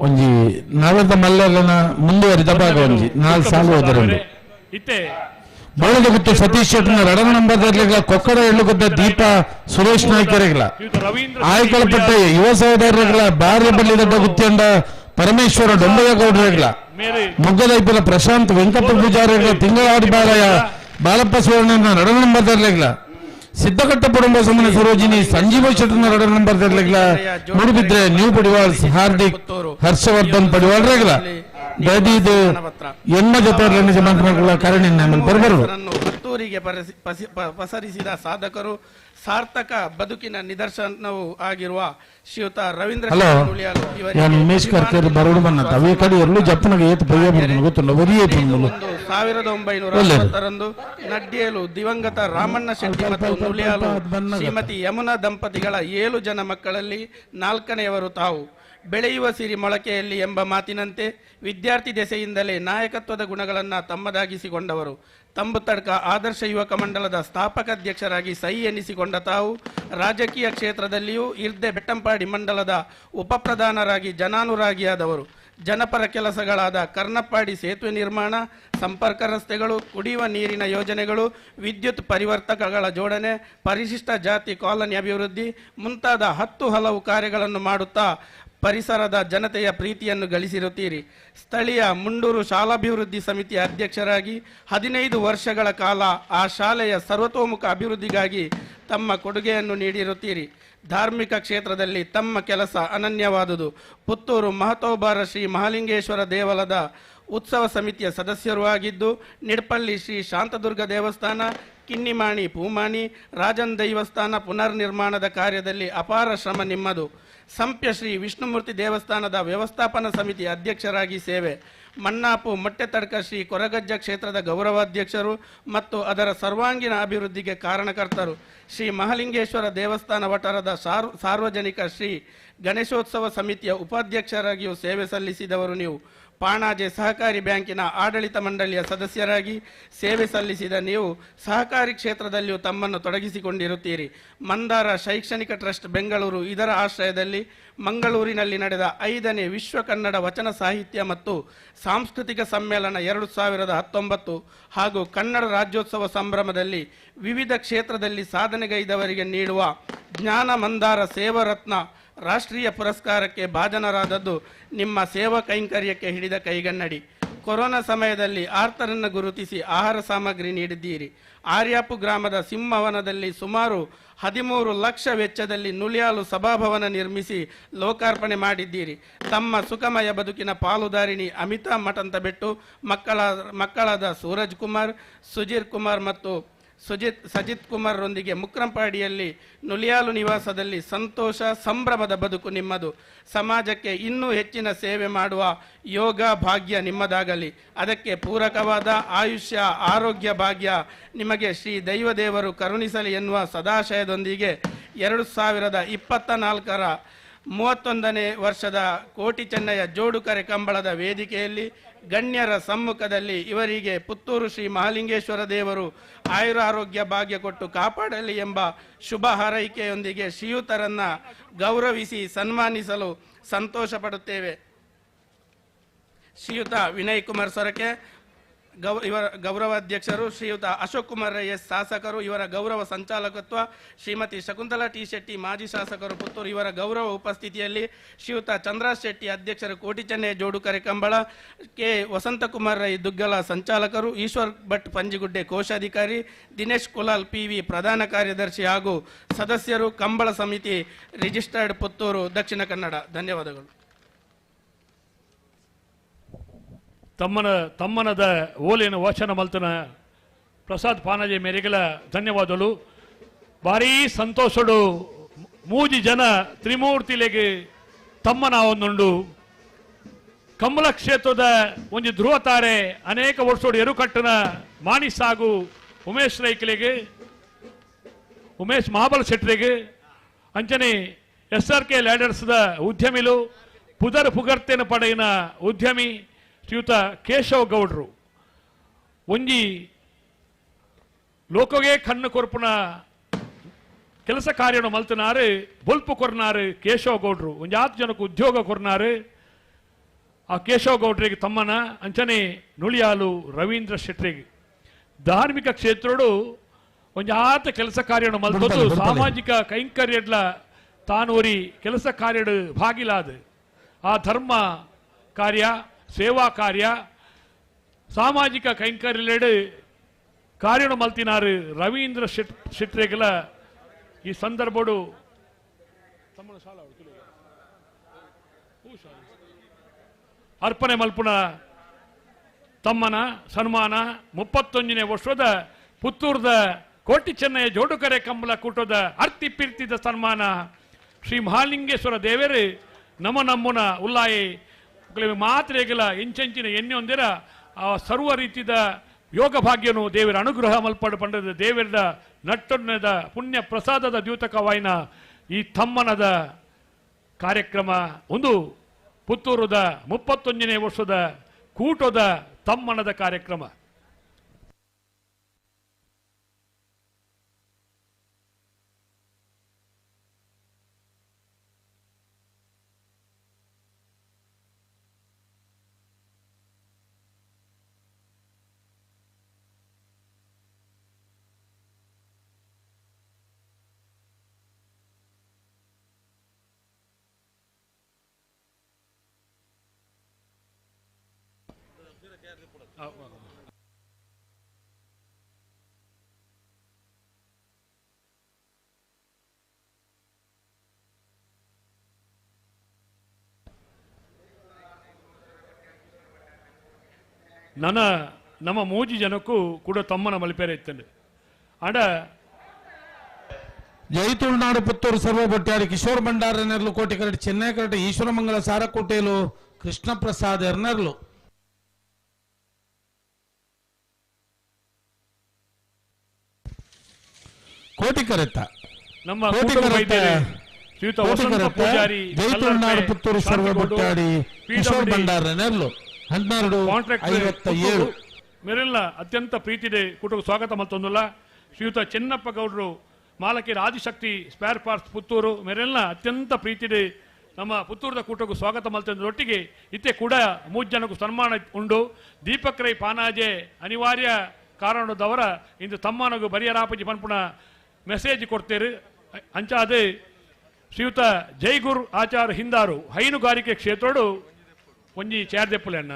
ಒಂಜಿ ನವದ ಮಲ್ಲನ ಮುಂದುವರಿದ ಭಾಗ ಒಂಜಿ 4 ಸಾಲು ಹೋದರಂದು ಬೌಳದ ಗುತ್ತು ಸತೀಶ್ ಶೆಟ್ಟನ 2 ನಂಬರ್ದಲ್ಲಿಗಳ ಕೊಕ್ಕಡ ಎಳ್ಳುಗುದ್ದ ದೀಪ ಸುರೇಶ್ ನಾಯ್ಕರಿಗಳ ಆಯ್ಕಲ್ಪಟ್ಟ ಯುವ ಸಹೋದರಗಳ ಬಾರ್ಯ ಬಲ್ಲಿದಡ್ಡ ಗುತ್ತಿಯಂಡ ಪರಮೇಶ್ವರ ಡೊಂಬಯ್ಯಗೌಡರಿಗಳ ಮುಗ್ಗದೈಪಲ ಪ್ರಶಾಂತ್ ವೆಂಕಟ ಪೂಜಾರಿಗಳ ತಿಂಗಳಾಡಿ ಬಾಲಯ ಬಾಲಪ್ಪ ಸುವರ್ಣನ 2 ನಂಬರ್ದಲ್ಲಿಗಳ ಸಿದ್ದಕಟ್ಟ ಪುಡುಂಬ ಸಮನ ಸರೋಜಿನಿ ಸಂಜೀವ ಶೆಟ್ಟನ 2 ನಂಬರ್ದಲ್ಲಿಗಳ ಮುಡುಬಿದ್ರೆ ನ್ಯೂ ಪಡಿವಾಳ್ಸ್ ಹಾರ್ದಿಕ್ ಹರ್ಷವರ್ಧನ್ ಪಡಿವಾಳ್ ರೇಗಲ ದದೀದು ಎಣ್ಣ ಜೊತೆ ಮಂತ್ರಗಳ ಕಾರಣ ಬರಬರು ಹತ್ತೂರಿಗೆ ಪಸರಿಸಿದ ಸಾಧಕರು, ಸಾರ್ಥಕ ಬದುಕಿನ ನಿದರ್ಶನವೂ ಆಗಿರುವ ಶ್ರೀಯುತ ರವೀಂದ್ರ ಹಲೋ ನಾನು ಉಮೇಶ್ ಕರ್ಕರ್ ಬರೋಡು ಬನ್ನ ಅವೇ ಕಡೆ ಎಲ್ಲೂ ಜಪ್ಪನಗೆ ಏತು ಬಯ್ಯ ಬರ್ತಾನೆ ಗೊತ್ತುಂಡ ಒರಿಯೇ 1960ರಂದು ನಡ್ಡಿಯಲು ದಿವಂಗತ ರಾಮಣ್ಣ ಶೆಟ್ಟಿ ಮತ್ತು ನುಲಿಯಾಲು ಶ್ರೀಮತಿ ಯಮುನಾ ದಂಪತಿಗಳ 7 ಜನ ಮಕ್ಕಳಲ್ಲಿ 4ನೆಯವರು ತಾವು. ಬೆಳೆಯುವ ಸಿರಿ ಮೊಳಕೆಯಲ್ಲಿ ಎಂಬ ಮಾತಿನಂತೆ ವಿದ್ಯಾರ್ಥಿ ದೆಸೆಯಿಂದಲೇ ನಾಯಕತ್ವದ ಗುಣಗಳನ್ನು ತಮ್ಮದಾಗಿಸಿಕೊಂಡವರು. ತಂಬುತಡ್ಕ ಆದರ್ಶ ಯುವಕ ಮಂಡಲದ ಸ್ಥಾಪಕಾಧ್ಯಕ್ಷರಾಗಿ ಸೈ ಎನ್ನಿಸಿಕೊಂಡ ತಾವು ರಾಜಕೀಯ ಕ್ಷೇತ್ರದಲ್ಲಿಯೂ ಇರ್ದೆ ಬೆಟ್ಟಂಪಾಡಿ ಮಂಡಲದ ಉಪಪ್ರಧಾನರಾಗಿ ಜನಾನುರಾಗಿಯಾದವರು. ಜನಪರ ಕೆಲಸಗಳಾದ ಕರ್ನಪ್ಪಾಡಿ ಸೇತುವೆ ನಿರ್ಮಾಣ, ಸಂಪರ್ಕ ರಸ್ತೆಗಳು, ಕುಡಿಯುವ ನೀರಿನ ಯೋಜನೆಗಳು, ವಿದ್ಯುತ್ ಪರಿವರ್ತಕಗಳ ಜೋಡಣೆ, ಪರಿಶಿಷ್ಟ ಜಾತಿ ಕಾಲನಿ ಅಭಿವೃದ್ಧಿ ಮುಂತಾದ 10 ಹಲವು ಕಾರ್ಯಗಳನ್ನು ಮಾಡುತ್ತಾ ಪರಿಸರದ ಜನತೆಯ ಪ್ರೀತಿಯನ್ನು ಗಳಿಸಿರುತ್ತೀರಿ. ಸ್ಥಳೀಯ ಮುಂಡೂರು ಶಾಲಾಭಿವೃದ್ಧಿ ಸಮಿತಿಯ ಅಧ್ಯಕ್ಷರಾಗಿ 15 ವರ್ಷಗಳ ಕಾಲ ಆ ಶಾಲೆಯ ಸರ್ವತೋಮುಖ ಅಭಿವೃದ್ಧಿಗಾಗಿ ತಮ್ಮ ಕೊಡುಗೆಯನ್ನು ನೀಡಿರುತ್ತೀರಿ. ಧಾರ್ಮಿಕ ಕ್ಷೇತ್ರದಲ್ಲಿ ತಮ್ಮ ಕೆಲಸ ಅನನ್ಯವಾದುದು. ಪುತ್ತೂರು ಮಹತೋಬಾರ ಶ್ರೀ ಮಹಾಲಿಂಗೇಶ್ವರ ದೇವಲದ ಉತ್ಸವ ಸಮಿತಿಯ ಸದಸ್ಯರೂ ಆಗಿದ್ದು, ನಿಡ್ಪಳ್ಳಿ ಶ್ರೀ ಶಾಂತದುರ್ಗ ದೇವಸ್ಥಾನ, ಕಿನ್ನಿಮಾಣಿ ಪೂಮಾಣಿ ರಾಜನ್ ದೈವಸ್ಥಾನ ಪುನರ್ ನಿರ್ಮಾಣದ ಕಾರ್ಯದಲ್ಲಿ ಅಪಾರ ಶ್ರಮ ನಿಮ್ಮದು. ಸಂಪ್ಯ ಶ್ರೀ ವಿಷ್ಣುಮೂರ್ತಿ ದೇವಸ್ಥಾನದ ವ್ಯವಸ್ಥಾಪನಾ ಸಮಿತಿ ಅಧ್ಯಕ್ಷರಾಗಿ ಸೇವೆ. ಮಣ್ಣಾಪು ಮೊಟ್ಟೆತಡ್ಕ ಶ್ರೀ ಕೊರಗಜ್ಜ ಕ್ಷೇತ್ರದ ಗೌರವಾಧ್ಯಕ್ಷರು ಮತ್ತು ಅದರ ಸರ್ವಾಂಗೀಣ ಅಭಿವೃದ್ಧಿಗೆ ಕಾರಣಕರ್ತರು. ಶ್ರೀ ಮಹಾಲಿಂಗೇಶ್ವರ ದೇವಸ್ಥಾನ ವಠಾರದ ಸಾರ್ವಜನಿಕ ಶ್ರೀ ಗಣೇಶೋತ್ಸವ ಸಮಿತಿಯ ಉಪಾಧ್ಯಕ್ಷರಾಗಿಯೂ ಸೇವೆ ಸಲ್ಲಿಸಿದವರು ನೀವು. ಪಾಣಾಜೆ ಸಹಕಾರಿ ಬ್ಯಾಂಕಿನ ಆಡಳಿತ ಮಂಡಳಿಯ ಸದಸ್ಯರಾಗಿ ಸೇವೆ ಸಲ್ಲಿಸಿದ ನೀವು ಸಹಕಾರಿ ಕ್ಷೇತ್ರದಲ್ಲಿಯೂ ತಮ್ಮನ್ನು ತೊಡಗಿಸಿಕೊಂಡಿರುತ್ತೀರಿ. ಮಂದಾರ ಶೈಕ್ಷಣಿಕ ಟ್ರಸ್ಟ್ ಬೆಂಗಳೂರು ಇದರ ಆಶ್ರಯದಲ್ಲಿ ಮಂಗಳೂರಿನಲ್ಲಿ ನಡೆದ 5ನೇ ವಿಶ್ವ ಕನ್ನಡ ವಚನ ಸಾಹಿತ್ಯ ಮತ್ತು ಸಾಂಸ್ಕೃತಿಕ ಸಮ್ಮೇಳನ 2019 ಹಾಗೂ ಕನ್ನಡ ರಾಜ್ಯೋತ್ಸವ ಸಂಭ್ರಮದಲ್ಲಿ ವಿವಿಧ ಕ್ಷೇತ್ರದಲ್ಲಿ ಸಾಧನೆಗೈದವರಿಗೆ ನೀಡುವ ಜ್ಞಾನ ಮಂದಾರ ಸೇವಾರತ್ನ ರಾಷ್ಟ್ರೀಯ ಪುರಸ್ಕಾರಕ್ಕೆ ಭಾಜನರಾದದ್ದು ನಿಮ್ಮ ಸೇವಾ ಕೈಂಕರ್ಯಕ್ಕೆ ಹಿಡಿದ ಕೈಗನ್ನಡಿ. ಕೊರೋನಾ ಸಮಯದಲ್ಲಿ ಆರ್ತರನ್ನು ಗುರುತಿಸಿ ಆಹಾರ ಸಾಮಗ್ರಿ ನೀಡಿದ್ದೀರಿ. ಆರ್ಯಾಪು ಗ್ರಾಮದ ಸಿಂಹವನದಲ್ಲಿ ಸುಮಾರು 13 ಲಕ್ಷ ವೆಚ್ಚದಲ್ಲಿ ನುಲಿಯಾಲು ಸಭಾಭವನ ನಿರ್ಮಿಸಿ ಲೋಕಾರ್ಪಣೆ ಮಾಡಿದ್ದೀರಿ. ತಮ್ಮ ಸುಖಮಯ ಬದುಕಿನ ಪಾಲುದಾರಿಣಿ ಅಮಿತಾ ಮಠಂತ ಬೆಟ್ಟು ಮಕ್ಕಳಾದ ಸೂರಜ್ ಕುಮಾರ್, ಸುಜೀರ್ ಕುಮಾರ್ ಮತ್ತು ಸಜಿತ್ ಕುಮಾರ್ ರೊಂದಿಗೆ ಮುಕ್ರಂಪಾಡಿಯಲ್ಲಿ ನುಲಿಯಾಲು ನಿವಾಸದಲ್ಲಿ ಸಂತೋಷ ಸಂಭ್ರಮದ ಬದುಕು ನಿಮ್ಮದು. ಸಮಾಜಕ್ಕೆ ಇನ್ನೂ ಹೆಚ್ಚಿನ ಸೇವೆ ಮಾಡುವ ಯೋಗ ಭಾಗ್ಯ ನಿಮ್ಮದಾಗಲಿ. ಅದಕ್ಕೆ ಪೂರಕವಾದ ಆಯುಷ್ಯ ಆರೋಗ್ಯ ಭಾಗ್ಯ ನಿಮಗೆ ಶ್ರೀ ದೈವದೇವರು ಕರುಣಿಸಲಿ ಎನ್ನುವ ಸದಾಶಯದೊಂದಿಗೆ 2024ರ 31ನೇ ವರ್ಷದ ಕೋಟಿ ಚೆನ್ನಯ್ಯ ಜೋಡುಕರೆ ಕಂಬಳದ ವೇದಿಕೆಯಲ್ಲಿ ಗಣ್ಯರ ಸಮ್ಮುಖದಲ್ಲಿ ಇವರಿಗೆ ಪುತ್ತೂರು ಶ್ರೀ ಮಹಾಲಿಂಗೇಶ್ವರ ದೇವರು ಆಯುರಾರೋಗ್ಯ ಭಾಗ್ಯ ಕೊಟ್ಟು ಕಾಪಾಡಲಿ ಎಂಬ ಶುಭ ಹಾರೈಕೆಯೊಂದಿಗೆ ಶ್ರೀಯುತರನ್ನ ಗೌರವಿಸಿ ಸನ್ಮಾನಿಸಲು ಸಂತೋಷ ಪಡುತ್ತೇವೆ. ಶ್ರೀಯುತ ವಿನಯ್ ಕುಮಾರ್ ಸೊರಕೆ ಇವರ ಗೌರವಾಧ್ಯಕ್ಷರು, ಶ್ರೀಯುತ ಅಶೋಕ್ ಕುಮಾರ್ ಎಸ್ ಶಾಸಕರು, ಇವರ ಗೌರವ ಸಂಚಾಲಕತ್ವ ಶ್ರೀಮತಿ ಶಕುಂತಲಾ ಟಿ ಶೆಟ್ಟಿ ಮಾಜಿ ಶಾಸಕರು ಪುತ್ತೂರು ಇವರ ಗೌರವ ಉಪಸ್ಥಿತಿಯಲ್ಲಿ ಶ್ರೀಯುತ ಚಂದ್ರಾಸ್ ಶೆಟ್ಟಿ ಅಧ್ಯಕ್ಷರು ಕೋಟಿ ಚೆನ್ನಯ್ಯ ಜೋಡುಕರೆ ಕಂಬಳ, ಕೆ ವಸಂತಕುಮಾರ್ ರೈ ದುಗ್ಗಲ ಸಂಚಾಲಕರು, ಈಶ್ವರ್ ಭಟ್ ಪಂಜಿಗುಡ್ಡೆ ಕೋಶಾಧಿಕಾರಿ, ದಿನೇಶ್ ಕುಲಾಲ್ ಪಿವಿ ಪ್ರಧಾನ ಕಾರ್ಯದರ್ಶಿ ಹಾಗೂ ಸದಸ್ಯರು, ಕಂಬಳ ಸಮಿತಿ ರಿಜಿಸ್ಟರ್ಡ್ ಪುತ್ತೂರು ದಕ್ಷಿಣ ಕನ್ನಡ. ಧನ್ಯವಾದಗಳು. ತಮ್ಮನದ ಓಲಿನ ವಚನ ಮಲ್ತನ ಪ್ರಸಾದ್ ಪಾನಜಿ ಮೇರೆಗೆಲ ಧನ್ಯವಾದಗಳು. ಭಾರೀ ಸಂತೋಷಡು ಮೂಜಿ ಜನ ತ್ರಿಮೂರ್ತಿಲೆಗೆ ತಮ್ಮನ ಒಂದುಂಡು ಕಂಬಳ ಕ್ಷೇತ್ರದ ಒಂದು ಧ್ರುವ ತಾರೆ ಅನೇಕ ವರ್ಷೋಡು ಎರುಕಟ್ಟನ ಮಾಣಿಸಾಗು ಉಮೇಶ್ ರೈಕಲೆಗೆ ಉಮೇಶ್ ಮಹಾಬಲ ಶೆಟ್ರಿಗೆ ಅಂಚನೆ SRK ಲ್ಯಾಡರ್ಸ್ದ ಉದ್ಯಮಿಲು ಪುಗರ್ತೆನ ಪಡೆಯಿನ ಉದ್ಯಮಿ ಶ್ರೀಯುತ ಕೇಶವ್ ಗೌಡ್ರು ಒಂಜಿ ಲೋಕಗೆ ಕಣ್ಣು ಕೊರ್ಪುನ ಕೆಲಸ ಕಾರ್ಯನು ಮಲ್ತನಾರು ಬೊಲ್ಪು ಕೊರ್ನಾರು ಕೇಶವ್ ಗೌಡ್ರು ಒಂಜಿ 10 ಜನಕ್ಕೆ ಉದ್ಯೋಗ ಕೊರ್ನಾರು. ಆ ಕೇಶವ್ ಗೌಡ್ರಿಗೆ ತಮ್ಮನ ಅಂಚನೆ ನುಳಿಯಾಲು ರವೀಂದ್ರ ಶೆಟ್ರಿಗೆ ಧಾರ್ಮಿಕ ಕ್ಷೇತ್ರಡು ಒಂಜಿ 10 ಕೆಲಸ ಕಾರ್ಯನು ಮಲ್ತದ್ದು ಸಾಮಾಜಿಕ ಕೈಂಕರ್ಯಡ್ಲ ತಾನೂರಿ ಕೆಲಸ ಕಾರ್ಯಡು ಭಾಗಿಲಾದು ಆ ಧರ್ಮ ಕಾರ್ಯ ಸೇವಾ ಕಾರ್ಯ ಸಾಮಾಜಿಕ ಕೈಂಕರ್ಯಲೆಡು ಕಾರ್ಯನು ಮಲ್ತಿನಾರು ರವೀಂದ್ರ ಶೆಟ್ರೆಗಲ ಈ ಸಂದರ್ಭಡು ಅರ್ಪಣೆ ಮಲ್ಪುನ ತಮ್ಮನ ಸನ್ಮಾನ 31ನೇ ವರ್ಷದ ಪುತ್ತೂರದ ಕೋಟಿ ಚೆನ್ನಯ್ಯ ಜೋಡುಕರೆ ಕಂಬಳ ಕೂಟದ ಅರ್ತಿ ಪಿರ್ತಿದ ಸನ್ಮಾನ ಶ್ರೀ ಮಹಾಲಿಂಗೇಶ್ವರ ದೇವರು ನಮ್ಮನ ಉಲ್ಲಾಯಿ ಮಾತ್ರೆಗಳ ಎಂಚೆಂಚಿನ ಎಣ್ಣೆ ಹೊಂದಿರ ಆ ಸರ್ವ ರೀತಿಯ ಯೋಗ ಭಾಗ್ಯನು ದೇವರ ಅನುಗ್ರಹ ಮಲ್ಪಡು ಪಂಡದ ದೇವರದ ನಟ್ಟೊನ್ನದ ಪುಣ್ಯ ಪ್ರಸಾದದ ದ್ಯೂತಕವಾಯಿನ ಈ ತಮ್ಮನದ ಕಾರ್ಯಕ್ರಮ ಒಂದು ಪುತ್ತೂರದ 31ನೇ ವರ್ಷದ ಕೂಟದ ತಮ್ಮನದ ಕಾರ್ಯಕ್ರಮ. ನಮ್ಮ ಮೂಜಿ ಜನಕ್ಕೂ ಕೂಡ ತಮ್ಮನ ಮಲಿಪೇರೆ ಇತ್ತಂಡು ಆಂಡ ಜೈತುಳ್ನಾಡು ಪುತ್ತೂರು ಸರ್ವಬೊಟ್ಟಾಡಿ ಕಿಶೋರ್ ಭಂಡಾರ ಎನ್ನರ್ಲು ಕೋಟಿ ಕರಡಿ ಚೆನ್ನೈ ಕರಡಿ ಈಶ್ವರಮಂಗಲ ಸಾರಕೋಟೆಲು ಕೃಷ್ಣ ಪ್ರಸಾದ್ ಎರ್ನರ್ಲು ಕೋಟಿ ಕರೆತ್ತ ನಮ್ಮ ಜೈತುಳ್ನಾಡು ಪುತ್ತೂರು ಸರ್ವಬೊಟ್ಟಾಡಿ ಕಿಶೋರ್ ಭಂಡಾರ ಎನ್ನರ್ಲು 1257 ಮೇರೆಲ್ಲ ಅತ್ಯಂತ ಪ್ರೀತಿದೆ ಕೂಟಕ್ಕೆ ಸ್ವಾಗತ ಮತ್ತೊಂದಲ್ಲ. ಶ್ರೀಯುತ ಚೆನ್ನಪ್ಪ ಗೌಡರು ಮಾಲಕೇರ ಆದಿಶಕ್ತಿ ಸ್ಪೇರ್ ಪಾರ್ಟ್ಸ್ ಪುತ್ತೂರು ಮೇರೆಲ್ಲ ಅತ್ಯಂತ ಪ್ರೀತಿದೆ ನಮ್ಮ ಪುತ್ತೂರದ ಕೂಟಕ್ಕೂ ಸ್ವಾಗತ ಮಲ್ತೊಟ್ಟಿಗೆ ಇತ್ತೆ ಕೂಡ 3 ಜನಕ್ಕೂ ಸನ್ಮಾನ ಉಂಡು. ದೀಪಕ್ ರೈ ಪಾನಾಜೆ ಅನಿವಾರ್ಯ ಕಾರಣದವರ ಇಂದು ತಮ್ಮನಗೂ ಬರಿಯರಾಪಜಿ ಪನ್ಪುಣ ಮೆಸೇಜ್ ಕೊಡ್ತೇರು ಅಂಚಾದೆ ಶ್ರೀಯುತ ಜೈಗುರ್ ಆಚಾರ ಹಿಂದಾರು ಹೈನುಗಾರಿಕೆ ಕ್ಷೇತ್ರಡು ಒಂಜಿ ಚೇರ್ದೆಪ್ಪುಲೆನ್ನ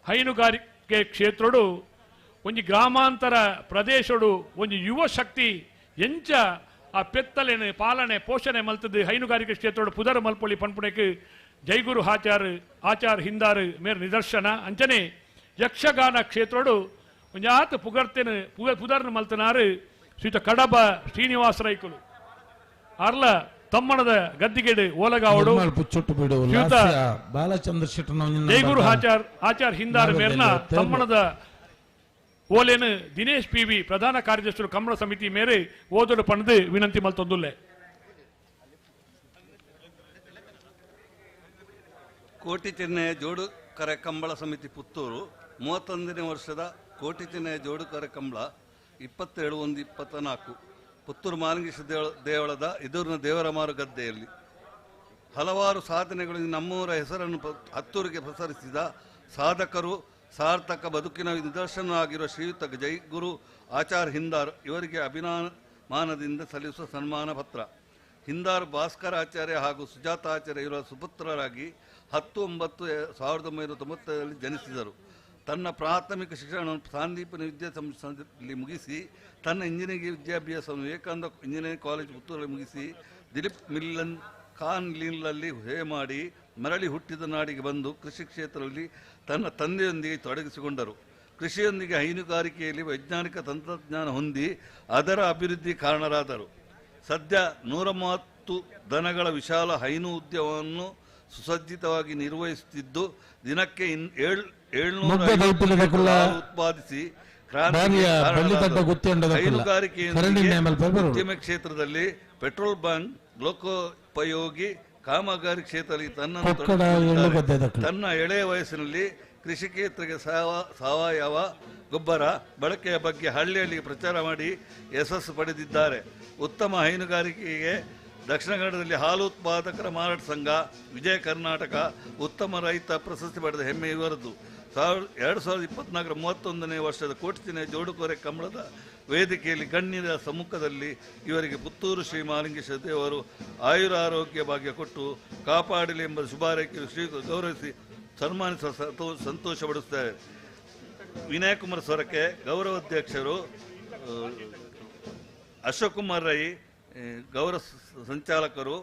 ಹೈನುಗಾರಿಕೆ ಕ್ಷೇತ್ರಡು ಒಂಜಿ ಗ್ರಾಮಾಂತರ ಪ್ರದೇಶಡು ಒಂಜಿ ಯುವ ಶಕ್ತಿ ಎಂಚ ಆ ಪೆತ್ತಲೆನ ಪಾಲನೆ ಪೋಷಣೆ ಮಲ್ತದ್ದು ಹೈನುಗಾರಿಕೆ ಕ್ಷೇತ್ರಡು ಪುದರ್ ಮಲ್ಪೊಳಿ ಪನ್ಪುಣಕ್ಕೆ ಜೈಗುರು ಆಚಾರ್ ಹಿಂದಾರ್ ಮೇರ್ ನಿದರ್ಶನ ಅಂಚನೆ ಯಕ್ಷಗಾನ ಕ್ಷೇತ್ರಡು ಒಂಜಾತ್ ಪುದರ್ನ ಮಲ್ತನಾರು ಶ್ರೀತ ಕಡಬ ಶ್ರೀನಿವಾಸ ರೈಕುಲು ಅರ್ಲ ತಮ್ಮಣದ ಗದ್ದಿಗೆಡು ಓಲಗಾವಡು ಬಾಲಚಂದ್ರ ಜೈಗುರು ಆಚಾರ್ ಹಿಂದಾರ್ ಮೇರ್ನ ತಮ್ಮಣದ ಓಲೇನು ದಿನೇಶ್ ಪಿವಿ ಪ್ರಧಾನ ಕಾರ್ಯದರ್ಶಿ ಕಮ್ಮಳ ಸಮಿತಿ ಮೇರೆ ಓದಲು ಪಣದು ವಿನಂತಿ ಮಲ್ತೊಂದುಲ್ಲೆ. ಕೋಟಿ ಚಿಹ್ನೆಯ ಜೋಡು ಕರೆ ಕಂಬಳ ಸಮಿತಿ ಪುತ್ತೂರು 31ನೇ ವರ್ಷದ ಕೋಟಿ ಚಿಹ್ನೆಯ ಜೋಡು ಕರೆ ಕಂಬಳ 27/1/24 ಪುತ್ತೂರು ಮಾಲಿಂಗೇಶ್ವರ ದೇವಳದ ಎದುರಿನ ದೇವರ ಮಾರು ಗದ್ದೆಯಲ್ಲಿ ಹಲವಾರು ಸಾಧನೆಗಳು ನಮ್ಮೂರ ಹೆಸರನ್ನು ಹತ್ತೂರಿಗೆ ಪ್ರಸರಿಸಿದ ಸಾಧಕರು ಸಾರ್ಥಕ ಬದುಕಿನ ನಿದರ್ಶನ ಆಗಿರುವ ಶ್ರೀಯುತ ಜೈಗುರು ಆಚಾರ್ ಹಿಂದಾರ್ ಇವರಿಗೆ ಅಭಿಮಾನದಿಂದ ಸಲ್ಲಿಸುವ ಸನ್ಮಾನ ಪತ್ರ. ಹಿಂದಾರ್ ಭಾಸ್ಕರಾಚಾರ್ಯ ಹಾಗೂ ಸುಜಾತಾಚಾರ್ಯ ಇವರ ಸುಪುತ್ರರಾಗಿ 10/9/1990 ಜನಿಸಿದರು. ತನ್ನ ಪ್ರಾಥಮಿಕ ಶಿಕ್ಷಣವನ್ನು ಸಾಂದೀಪನ ವಿದ್ಯಾಸಂಸ್ಥೆಯಲ್ಲಿ ಮುಗಿಸಿ ತನ್ನ ಇಂಜಿನಿಯರಿಂಗ್ ವಿದ್ಯಾಭ್ಯಾಸವನ್ನು ವಿವೇಕಾನಂದ ಇಂಜಿನಿಯರಿಂಗ್ ಕಾಲೇಜ್ ಪುತ್ತೂರಲ್ಲಿ ಮುಗಿಸಿ ದಿಲೀಪ್ ಮಿಲ್ಲನ್ ಖಾನ್ ಲೀನ್ನಲ್ಲಿ ಸೇವೆ ಮಾಡಿ ಮರಳಿ ಹುಟ್ಟಿದ ನಾಡಿಗೆ ಬಂದು ಕೃಷಿ ಕ್ಷೇತ್ರದಲ್ಲಿ ತನ್ನ ತಂದೆಯೊಂದಿಗೆ ತೊಡಗಿಸಿಕೊಂಡರು. ಕೃಷಿಯೊಂದಿಗೆ ಹೈನುಗಾರಿಕೆಯಲ್ಲಿ ವೈಜ್ಞಾನಿಕ ತಂತ್ರಜ್ಞಾನ ಹೊಂದಿ ಅದರ ಅಭಿವೃದ್ಧಿ ಕಾರಣರಾದರು. ಸದ್ಯ 130 ದನಗಳ ವಿಶಾಲ ಹೈನು ಉದ್ಯಮವನ್ನು ಸುಸಜ್ಜಿತವಾಗಿ ನಿರ್ವಹಿಸುತ್ತಿದ್ದು ದಿನಕ್ಕೆ 750 ಉತ್ಪಾದಿಸಿ ಹೈನುಗಾರಿಕೆಯೊಂದಿಗೆ ಉದ್ಯಮ ಕ್ಷೇತ್ರದಲ್ಲಿ ಪೆಟ್ರೋಲ್ ಬಂಕ್ ಲೋಕೋಪಯೋಗಿ ಕಾಮಗಾರಿ ಕ್ಷೇತ್ರದಲ್ಲಿ ತನ್ನ ಎಳೆಯ ವಯಸ್ಸಿನಲ್ಲಿ ಕೃಷಿ ಕ್ಷೇತ್ರಕ್ಕೆ ಸಾವಯವ ಗೊಬ್ಬರ ಬಳಕೆಯ ಬಗ್ಗೆ ಹಳ್ಳಿಯಲ್ಲಿ ಪ್ರಚಾರ ಮಾಡಿ ಯಶಸ್ಸು ಪಡೆದಿದ್ದಾರೆ. ಉತ್ತಮ ಹೈನುಗಾರಿಕೆಗೆ ದಕ್ಷಿಣ ಕನ್ನಡದಲ್ಲಿ ಹಾಲು ಉತ್ಪಾದಕರ ಮಾರಾಟ ಸಂಘ, ವಿಜಯ ಕರ್ನಾಟಕ ಉತ್ತಮ ರೈತ ಪ್ರಶಸ್ತಿ ಪಡೆದ ಹೆಮ್ಮೆ ಇವರದ್ದು. 2024 31ನೇ ವರ್ಷದ ಕೋಟಿ ಚಿಹ್ನೆಯ ಜೋಡುಕೊರೆ ಕಂಬಳದ ವೇದಿಕೆಯಲ್ಲಿ ಗಣ್ಯರ ಸಮ್ಮುಖದಲ್ಲಿ ಇವರಿಗೆ ಪುತ್ತೂರು ಶ್ರೀ ಮಾಲಿಂಗೇಶ್ವರ ದೇವರು ಆಯುರಾರೋಗ್ಯ ಭಾಗ್ಯ ಕೊಟ್ಟು ಕಾಪಾಡಲಿ ಎಂಬ ಶುಭಾರೈಕೆ ಶ್ರೀ ಗೌರವಿಸಿ ಸನ್ಮಾನಿಸುವ ಸಂತೋಷಪಡಿಸುತ್ತಾರೆ. ವಿನಯ್ ಕುಮಾರ್ ಸೊರಕೆ ಗೌರವಾಧ್ಯಕ್ಷರು, ಅಶೋಕ್ ಕುಮಾರ್ ರೈ ಗೌರವ ಸಂಚಾಲಕರು,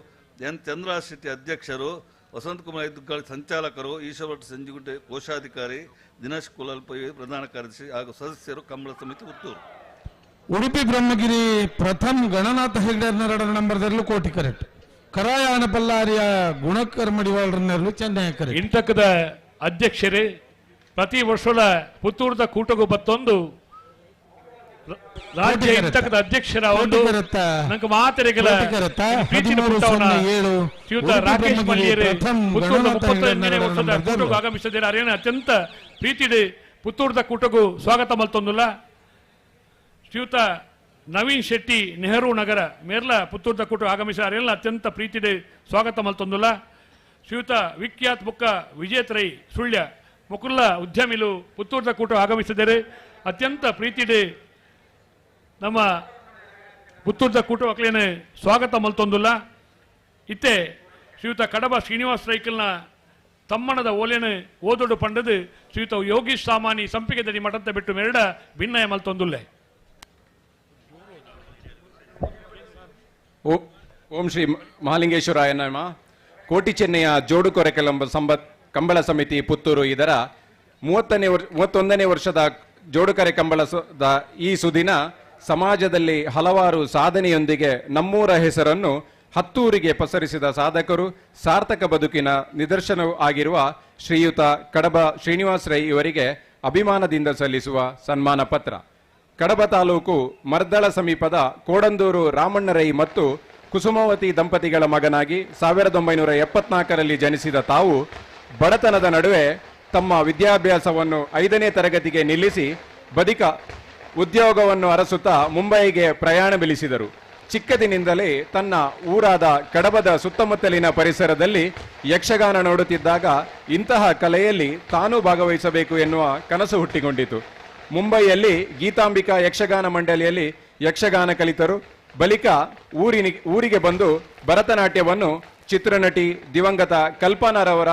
ಎನ್ ಚಂದ್ರರಾಜ್ ಶೆಟ್ಟಿ ಅಧ್ಯಕ್ಷರು, ವಸಂತ್ ಕುಮಾರ್ ಇದ್ದುಗಾಳಿ ಸಂಚಾಲಕರು, ಈಶ್ವರ ಸಂಜಿಗುಂಟೆ ಕೋಶಾಧಿಕಾರಿ, ದಿನೇಶ್ ಕುಲಲ್ಪೈ ಪ್ರಧಾನ ಕಾರ್ಯದರ್ಶಿ ಹಾಗೂ ಸದಸ್ಯರು ಕಂಬಳ ಸಮಿತಿ ಪುತ್ತೂರು. ಉಡುಪಿ ಬ್ರಹ್ಮಗಿರಿ ಪ್ರಥಮ ಗಣನಾಥ ಹೆಗ್ಡೆರ್ನ 2 ನಂಬರ್ದಲ್ಲೂ ಕೋಟಿ ಕರೆಕ್ಟ್ ಕರಾಯಾನ ಬಲ್ಲಾರಿಯ ಗುಣಕರ್ ಮಡಿವಾಳರನ್ನೆರಲು ಚೆನ್ನೈ ಕರೆಕ್ಟ್ ಇಂತಕದ ಅಧ್ಯಕ್ಷರೇ ಪ್ರತಿ ವರ್ಷದ ಪುತ್ತೂರದ ಕೂಟಗೂ ಬತ್ತೊಂದು ರಾಜ್ಯ ಇಂತಕದ ಅಧ್ಯಕ್ಷರ ಒಂದು ನಂಗೆ ಮಾತರಿಗಳ ಶ್ರೀಯುತ ರಾಕೇಶ್ ಮಲ್ಲಿಯರು ಪುತ್ತೂರದ 35ನೇ ವರ್ಷದ ಕೂಟಗೂ ಆಗಮಿಸಿದ್ದಾರೆ. ಅರೇನ ಅತ್ಯಂತ ಪ್ರೀತಿಡೆ ಪುತ್ತೂರದ ಕೂಟಗೂ ಸ್ವಾಗತ ಮಲ್ತೊಂದುಲ್ಲ. ಶ್ರೀಯುತ ನವೀನ್ ಶೆಟ್ಟಿ ನೆಹರು ನಗರ ಮೇರ್ಲ ಪುತ್ತೂರ್ದ ಕೂಟ ಆಗಮಿಸಿದ ಅತ್ಯಂತ ಪ್ರೀತಿಡೆ ಸ್ವಾಗತ ಮಲ್ತೊಂದುಲ್ಲ. ಶ್ರೀಯುತ ವಿಖ್ಯಾತ್ ಬುಕ್ಕ ವಿಜೇತ್ ರೈ ಸುಳ್ಯ ಮುಕುಲ್ಲ ಉದ್ಯಮಿಲು ಪುತ್ತೂರ್ದ ಕೂಟ ಆಗಮಿಸಿದರೆ ಅತ್ಯಂತ ಪ್ರೀತಿಡೆ ನಮ್ಮ ಪುತ್ತೂರ್ದ ಕೂಟ ಮಕ್ಕಳೇನೆ ಸ್ವಾಗತ ಮಲ್ತೊಂದುಲ್ಲ. ಇತ್ತೆ ಶ್ರೀಯುತ ಕಡಬ ಶ್ರೀನಿವಾಸ ರೈಕಲ್ನ ತಮ್ಮಣದ ಓಲೆನೆ ಓದೊಡು ಪಂಡದು ಶ್ರೀಯುತ ಯೋಗೀಶ್ ಸಾಮಾನಿ ಸಂಪಿಗೆ ದಡಿ ಮಠಂತ ಬಿಟ್ಟು ಮೆರಡ ಭಿನ್ನಯ ಮಲ್ತೊಂದುಲ್ಲೆ. ಓಂ ಶ್ರೀ ಮಹಾಲಿಂಗೇಶ್ವರಾಯ ನಮ. ಕೋಟಿ ಚೆನ್ನೈಯ ಜೋಡುಕೊರೆ ಕಂಬಳ ಸಮಿತಿ ಪುತ್ತೂರು ಇದರ 31ನೇ ವರ್ಷದ ಜೋಡುಕೊರೆ ಕಂಬಳದ ಈ ಸುದಿನ ಸಮಾಜದಲ್ಲಿ ಹಲವಾರು ಸಾಧನೆಯೊಂದಿಗೆ ನಮ್ಮೂರ ಹೆಸರನ್ನು ಹತ್ತೂರಿಗೆ ಪಸರಿಸಿದ ಸಾಧಕರು ಸಾರ್ಥಕ ಬದುಕಿನ ನಿದರ್ಶನವೂ ಆಗಿರುವ ಶ್ರೀಯುತ ಕಡಬ ಶ್ರೀನಿವಾಸ ರೈ ಇವರಿಗೆ ಅಭಿಮಾನದಿಂದ ಸಲ್ಲಿಸುವ ಸನ್ಮಾನ ಪತ್ರ. ಕಡಬ ತಾಲೂಕು ಮರ್ದಳ ಸಮೀಪದ ಕೋಡಂದೂರು ರಾಮಣ್ಣ ರೈ ಮತ್ತು ಕುಸುಮಾವತಿ ದಂಪತಿಗಳ ಮಗನಾಗಿ 1974ರಲ್ಲಿ ಜನಿಸಿದ ತಾವು ಬಡತನದ ನಡುವೆ ತಮ್ಮ ವಿದ್ಯಾಭ್ಯಾಸವನ್ನು 5ನೇ ತರಗತಿಗೆ ನಿಲ್ಲಿಸಿ ಬಳಿಕ ಉದ್ಯೋಗವನ್ನು ಅರಸುತ್ತಾ ಮುಂಬಯಿಗೆ ಪ್ರಯಾಣ ಬೆಳೆಸಿದರು. ಚಿಕ್ಕದಿನಿಂದಲೇ ತನ್ನ ಊರಾದ ಕಡಬದ ಸುತ್ತಮುತ್ತಲಿನ ಪರಿಸರದಲ್ಲಿ ಯಕ್ಷಗಾನ ನೋಡುತ್ತಿದ್ದಾಗ ಇಂತಹ ಕಲೆಯಲ್ಲಿ ತಾನೂ ಭಾಗವಹಿಸಬೇಕು ಎನ್ನುವ ಕನಸು ಹುಟ್ಟಿಕೊಂಡಿತು. ಮುಂಬಯಿಯಲ್ಲಿ ಗೀತಾಂಬಿಕಾ ಯಕ್ಷಗಾನ ಮಂಡಳಿಯಲ್ಲಿ ಯಕ್ಷಗಾನ ಕಲಿತರು. ಬಳಿಕ ಊರಿಗೆ ಬಂದು ಭರತನಾಟ್ಯವನ್ನು ಚಿತ್ರನಟಿ ದಿವಂಗತ ಕಲ್ಪನಾರವರ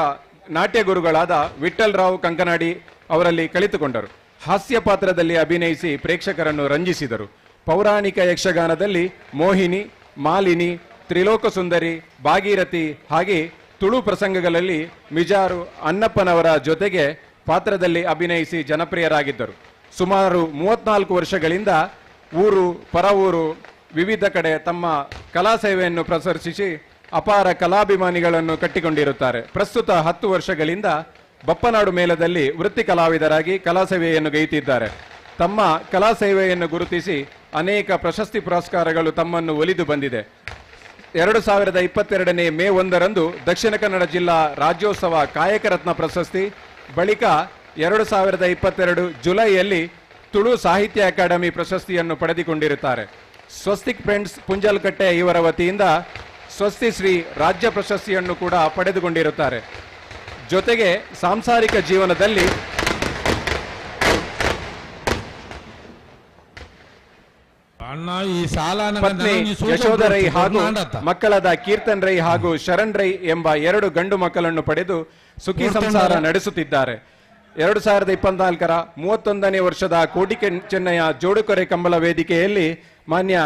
ನಾಟ್ಯ ಗುರುಗಳಾದ ವಿಠ್ಠಲ್ ರಾವ್ ಕಂಕನಾಡಿ ಅವರಲ್ಲಿ ಕಲಿತುಕೊಂಡರು. ಹಾಸ್ಯ ಪಾತ್ರದಲ್ಲಿ ಅಭಿನಯಿಸಿ ಪ್ರೇಕ್ಷಕರನ್ನು ರಂಜಿಸಿದರು. ಪೌರಾಣಿಕ ಯಕ್ಷಗಾನದಲ್ಲಿ ಮೋಹಿನಿ, ಮಾಲಿನಿ, ತ್ರಿಲೋಕ ಸುಂದರಿ, ಭಾಗೀರಥಿ ಹಾಗೆ ತುಳು ಪ್ರಸಂಗಗಳಲ್ಲಿ ಮಿಜಾರು ಅಣ್ಣಪ್ಪನವರ ಜೊತೆಗೆ ಪಾತ್ರದಲ್ಲಿ ಅಭಿನಯಿಸಿ ಜನಪ್ರಿಯರಾಗಿದ್ದರು. ಸುಮಾರು 34 ವರ್ಷಗಳಿಂದ ಊರು ಪರ ಊರು ವಿವಿಧ ಕಡೆ ತಮ್ಮ ಕಲಾ ಸೇವೆಯನ್ನು ಪ್ರದರ್ಶಿಸಿ ಅಪಾರ ಕಲಾಭಿಮಾನಿಗಳನ್ನು ಕಟ್ಟಿಕೊಂಡಿರುತ್ತಾರೆ. ಪ್ರಸ್ತುತ 10 ವರ್ಷಗಳಿಂದ ಬಪ್ಪನಾಡು ಮೇಳದಲ್ಲಿ ವೃತ್ತಿ ಕಲಾವಿದರಾಗಿ ಕಲಾ ಸೇವೆಯನ್ನು ಗೈಯುತ್ತಿದ್ದಾರೆ. ತಮ್ಮ ಕಲಾ ಸೇವೆಯನ್ನು ಗುರುತಿಸಿ ಅನೇಕ ಪ್ರಶಸ್ತಿ ಪುರಸ್ಕಾರಗಳು ತಮ್ಮನ್ನು ಒಲಿದು ಬಂದಿದೆ. 2022 ಮೇ 1ರಂದು ದಕ್ಷಿಣ ಕನ್ನಡ ಜಿಲ್ಲಾ ರಾಜ್ಯೋತ್ಸವ ಕಾಯಕ ರತ್ನ ಪ್ರಶಸ್ತಿ, ಬಳಿಕ 2022 ಜುಲೈಯಲ್ಲಿ ತುಳು ಸಾಹಿತ್ಯ ಅಕಾಡೆಮಿ ಪ್ರಶಸ್ತಿಯನ್ನು ಪಡೆದುಕೊಂಡಿರುತ್ತಾರೆ. ಸ್ವಸ್ತಿಕ್ ಫ್ರೆಂಡ್ಸ್ ಪುಂಜಲ್ಕಟ್ಟೆ ಇವರ ವತಿಯಿಂದ ಸ್ವಸ್ತಿ ಶ್ರೀ ರಾಜ್ಯ ಪ್ರಶಸ್ತಿಯನ್ನು ಕೂಡ ಪಡೆದುಕೊಂಡಿರುತ್ತಾರೆ. ಜೊತೆಗೆ ಸಾಂಸಾರಿಕ ಜೀವನದಲ್ಲಿ ಪತ್ನಿ ಯಶೋಧ ರೈ ಹಾಗೂ ಮಕ್ಕಳಾದ ಕೀರ್ತನ್ ರೈ ಹಾಗೂ ಶರಣ್ ರೈ ಎಂಬ 2 ಗಂಡು ಮಕ್ಕಳನ್ನು ಪಡೆದು ಸುಖಿ ಸಂಸಾರ ನಡೆಸುತ್ತಿದ್ದಾರೆ. 2024ರ 31ನೇ ವರ್ಷದ ಕೋಟಿ ಚೆನ್ನಯ್ಯ ಜೋಡುಕೊರೆ ಕಂಬಳ ವೇದಿಕೆಯಲ್ಲಿ ಮಾನ್ಯ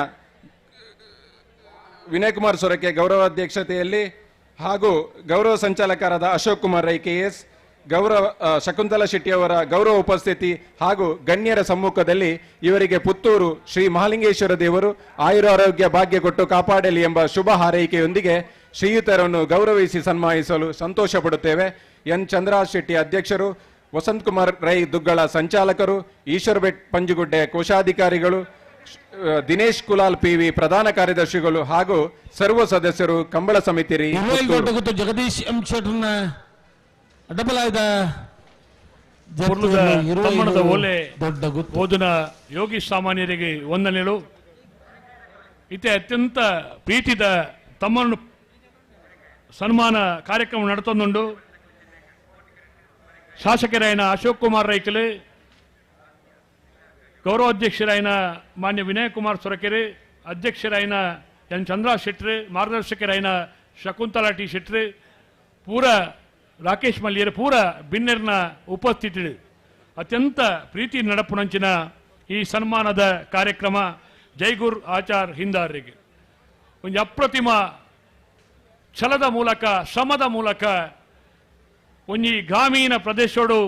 ವಿನಯ್ ಕುಮಾರ್ ಸೊರಕೆ ಗೌರವಾಧ್ಯಕ್ಷತೆಯಲ್ಲಿ ಹಾಗೂ ಗೌರವ ಸಂಚಾಲಕರಾದ ಅಶೋಕ್ ಕುಮಾರ್ ರೈ KS, ಗೌರವ ಶಕುಂತಲಾ ಶೆಟ್ಟಿಯವರ ಗೌರವ ಉಪಸ್ಥಿತಿ ಹಾಗೂ ಗಣ್ಯರ ಸಮ್ಮುಖದಲ್ಲಿ ಇವರಿಗೆ ಪುತ್ತೂರು ಶ್ರೀ ಮಹಾಲಿಂಗೇಶ್ವರ ದೇವರು ಆಯುರಾರೋಗ್ಯ ಭಾಗ್ಯ ಕೊಟ್ಟು ಕಾಪಾಡಲಿ ಎಂಬ ಶುಭ ಹಾರೈಕೆಯೊಂದಿಗೆ ಶ್ರೀಯುತರನ್ನು ಗೌರವಿಸಿ ಸನ್ಮಾನಿಸಲು ಸಂತೋಷ ಪಡುತ್ತೇವೆ. ಎನ್ ಚಂದ್ರರಾಜ್ ಶೆಟ್ಟಿ ಅಧ್ಯಕ್ಷರು, ವಸಂತ್ ಕುಮಾರ್ ರೈ ದುಗ್ಗಳ ಸಂಚಾಲಕರು, ಈಶ್ವರ್ ಬೆಟ್ ಪಂಜುಗುಡ್ಡೆ ಕೋಶಾಧಿಕಾರಿಗಳು, ದಿನೇಶ್ ಕುಲಾಲ್ PV ಪ್ರಧಾನ ಕಾರ್ಯದರ್ಶಿಗಳು ಹಾಗೂ ಸರ್ವ ಸದಸ್ಯರು ಕಂಬಳ ಸಮಿತಿ ಜಗದೀಶ್ ಎಂ ಶೆಟ್ಟರ್ನ ಅಡ್ಡಬಲಾಯ್ದ ತಮ್ಮಣದ ಓಲೆ ಓದಿನ ಯೋಗಿ ಸಾಮಾನ್ಯರಿಗೆ ವಂದನೆಗಳು. ಇತ್ತೆ ಅತ್ಯಂತ ಪ್ರೀತಿದ ತಮ್ಮನ್ನು ಸನ್ಮಾನ ಕಾರ್ಯಕ್ರಮ ನಡೆತೊಂದುಂಡು. ಶಾಸಕರಾಯನ ಅಶೋಕ್ ಕುಮಾರ್ ರೈಕಲೆ, ಗೌರವಾಧ್ಯಕ್ಷರಾಯನ ಮಾನ್ಯ ವಿನಯ್ ಕುಮಾರ್ ಸೊರಕೆರೆ, ಅಧ್ಯಕ್ಷರಾಯನ ಎನ್ ಚಂದ್ರರಾಜ್ ಶೆಟ್ರೆ, ಮಾರ್ಗದರ್ಶಕರಾಯನ ಶಕುಂತಲಾ ಟಿ ಶೆಟ್ರೆ, ಪೂರ ರಾಕೇಶ್ ಮಲ್ಲಿಯರ ಪೂರ ಬಿನ್ನೆರ್ನ ಉಪಸ್ಥಿತಿ ಅತ್ಯಂತ ಪ್ರೀತಿ ನಡಪುನಂಚಿನ ಈ ಸನ್ಮಾನದ ಕಾರ್ಯಕ್ರಮ ಜೈಗುರ್ ಆಚಾರ್ ಹಿಂದಾರಿಗೆ ಒಂದು ಅಪ್ರತಿಮ ಛಲದ ಮೂಲಕ ಶ್ರಮದ ಮೂಲಕ ಒಂಜಿ ಗ್ರಾಮೀಣ ಪ್ರದೇಶೋಡು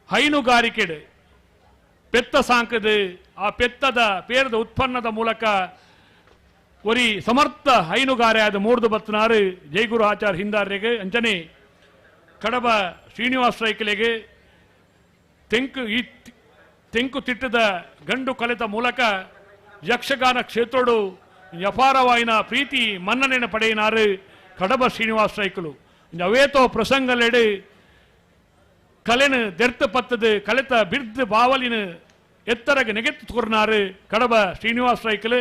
ಹೈನುಗಾರಿಕೆ ಪೆತ್ತ ಸಾಂಕದು ಆ ಪೆತ್ತದ ಪೇರದ ಉತ್ಪನ್ನದ ಮೂಲಕ ಒರಿ ಸಮರ್ಥ ಹೈನುಗಾರೆಯಾದ ಮೂರ್ದು ಬತ್ತನಾರು ಜೈಗುರು ಆಚಾರ್ ಹಿಂದಾರಿಗೆ ಅಂಚನೆ ಕಡಬ ಶ್ರೀನಿವಾಸ ರೈಕಲೆಗೆ ತೆಂಕು ತಿಟ್ಟದ ಗಂಡು ಕಲಿತ ಮೂಲಕ ಯಕ್ಷಗಾನ ಕ್ಷೇತ್ರೋಡು ಅಪಾರವಾಯಿನ ಪ್ರೀತಿ ಮನ್ನನೆನ ಪಡೆಯಿನಾರು ಕಡಬ ಶ್ರೀನಿವಾಸ ರೈಕಲು ಅವೇತೋ ಪ್ರಸಂಗಲೆಡು ಕಲೆನ ದೆರ್ತ ಪತ್ತದು ಕಲೆತ ಬಿರ್ದು ಬಾವಲಿನ ಎತ್ತರಗೆ ನೆಗೆತ್ತು ತೋರ್ನಾರು ಕಡಬ ಶ್ರೀನಿವಾಸ ರೈಕಲು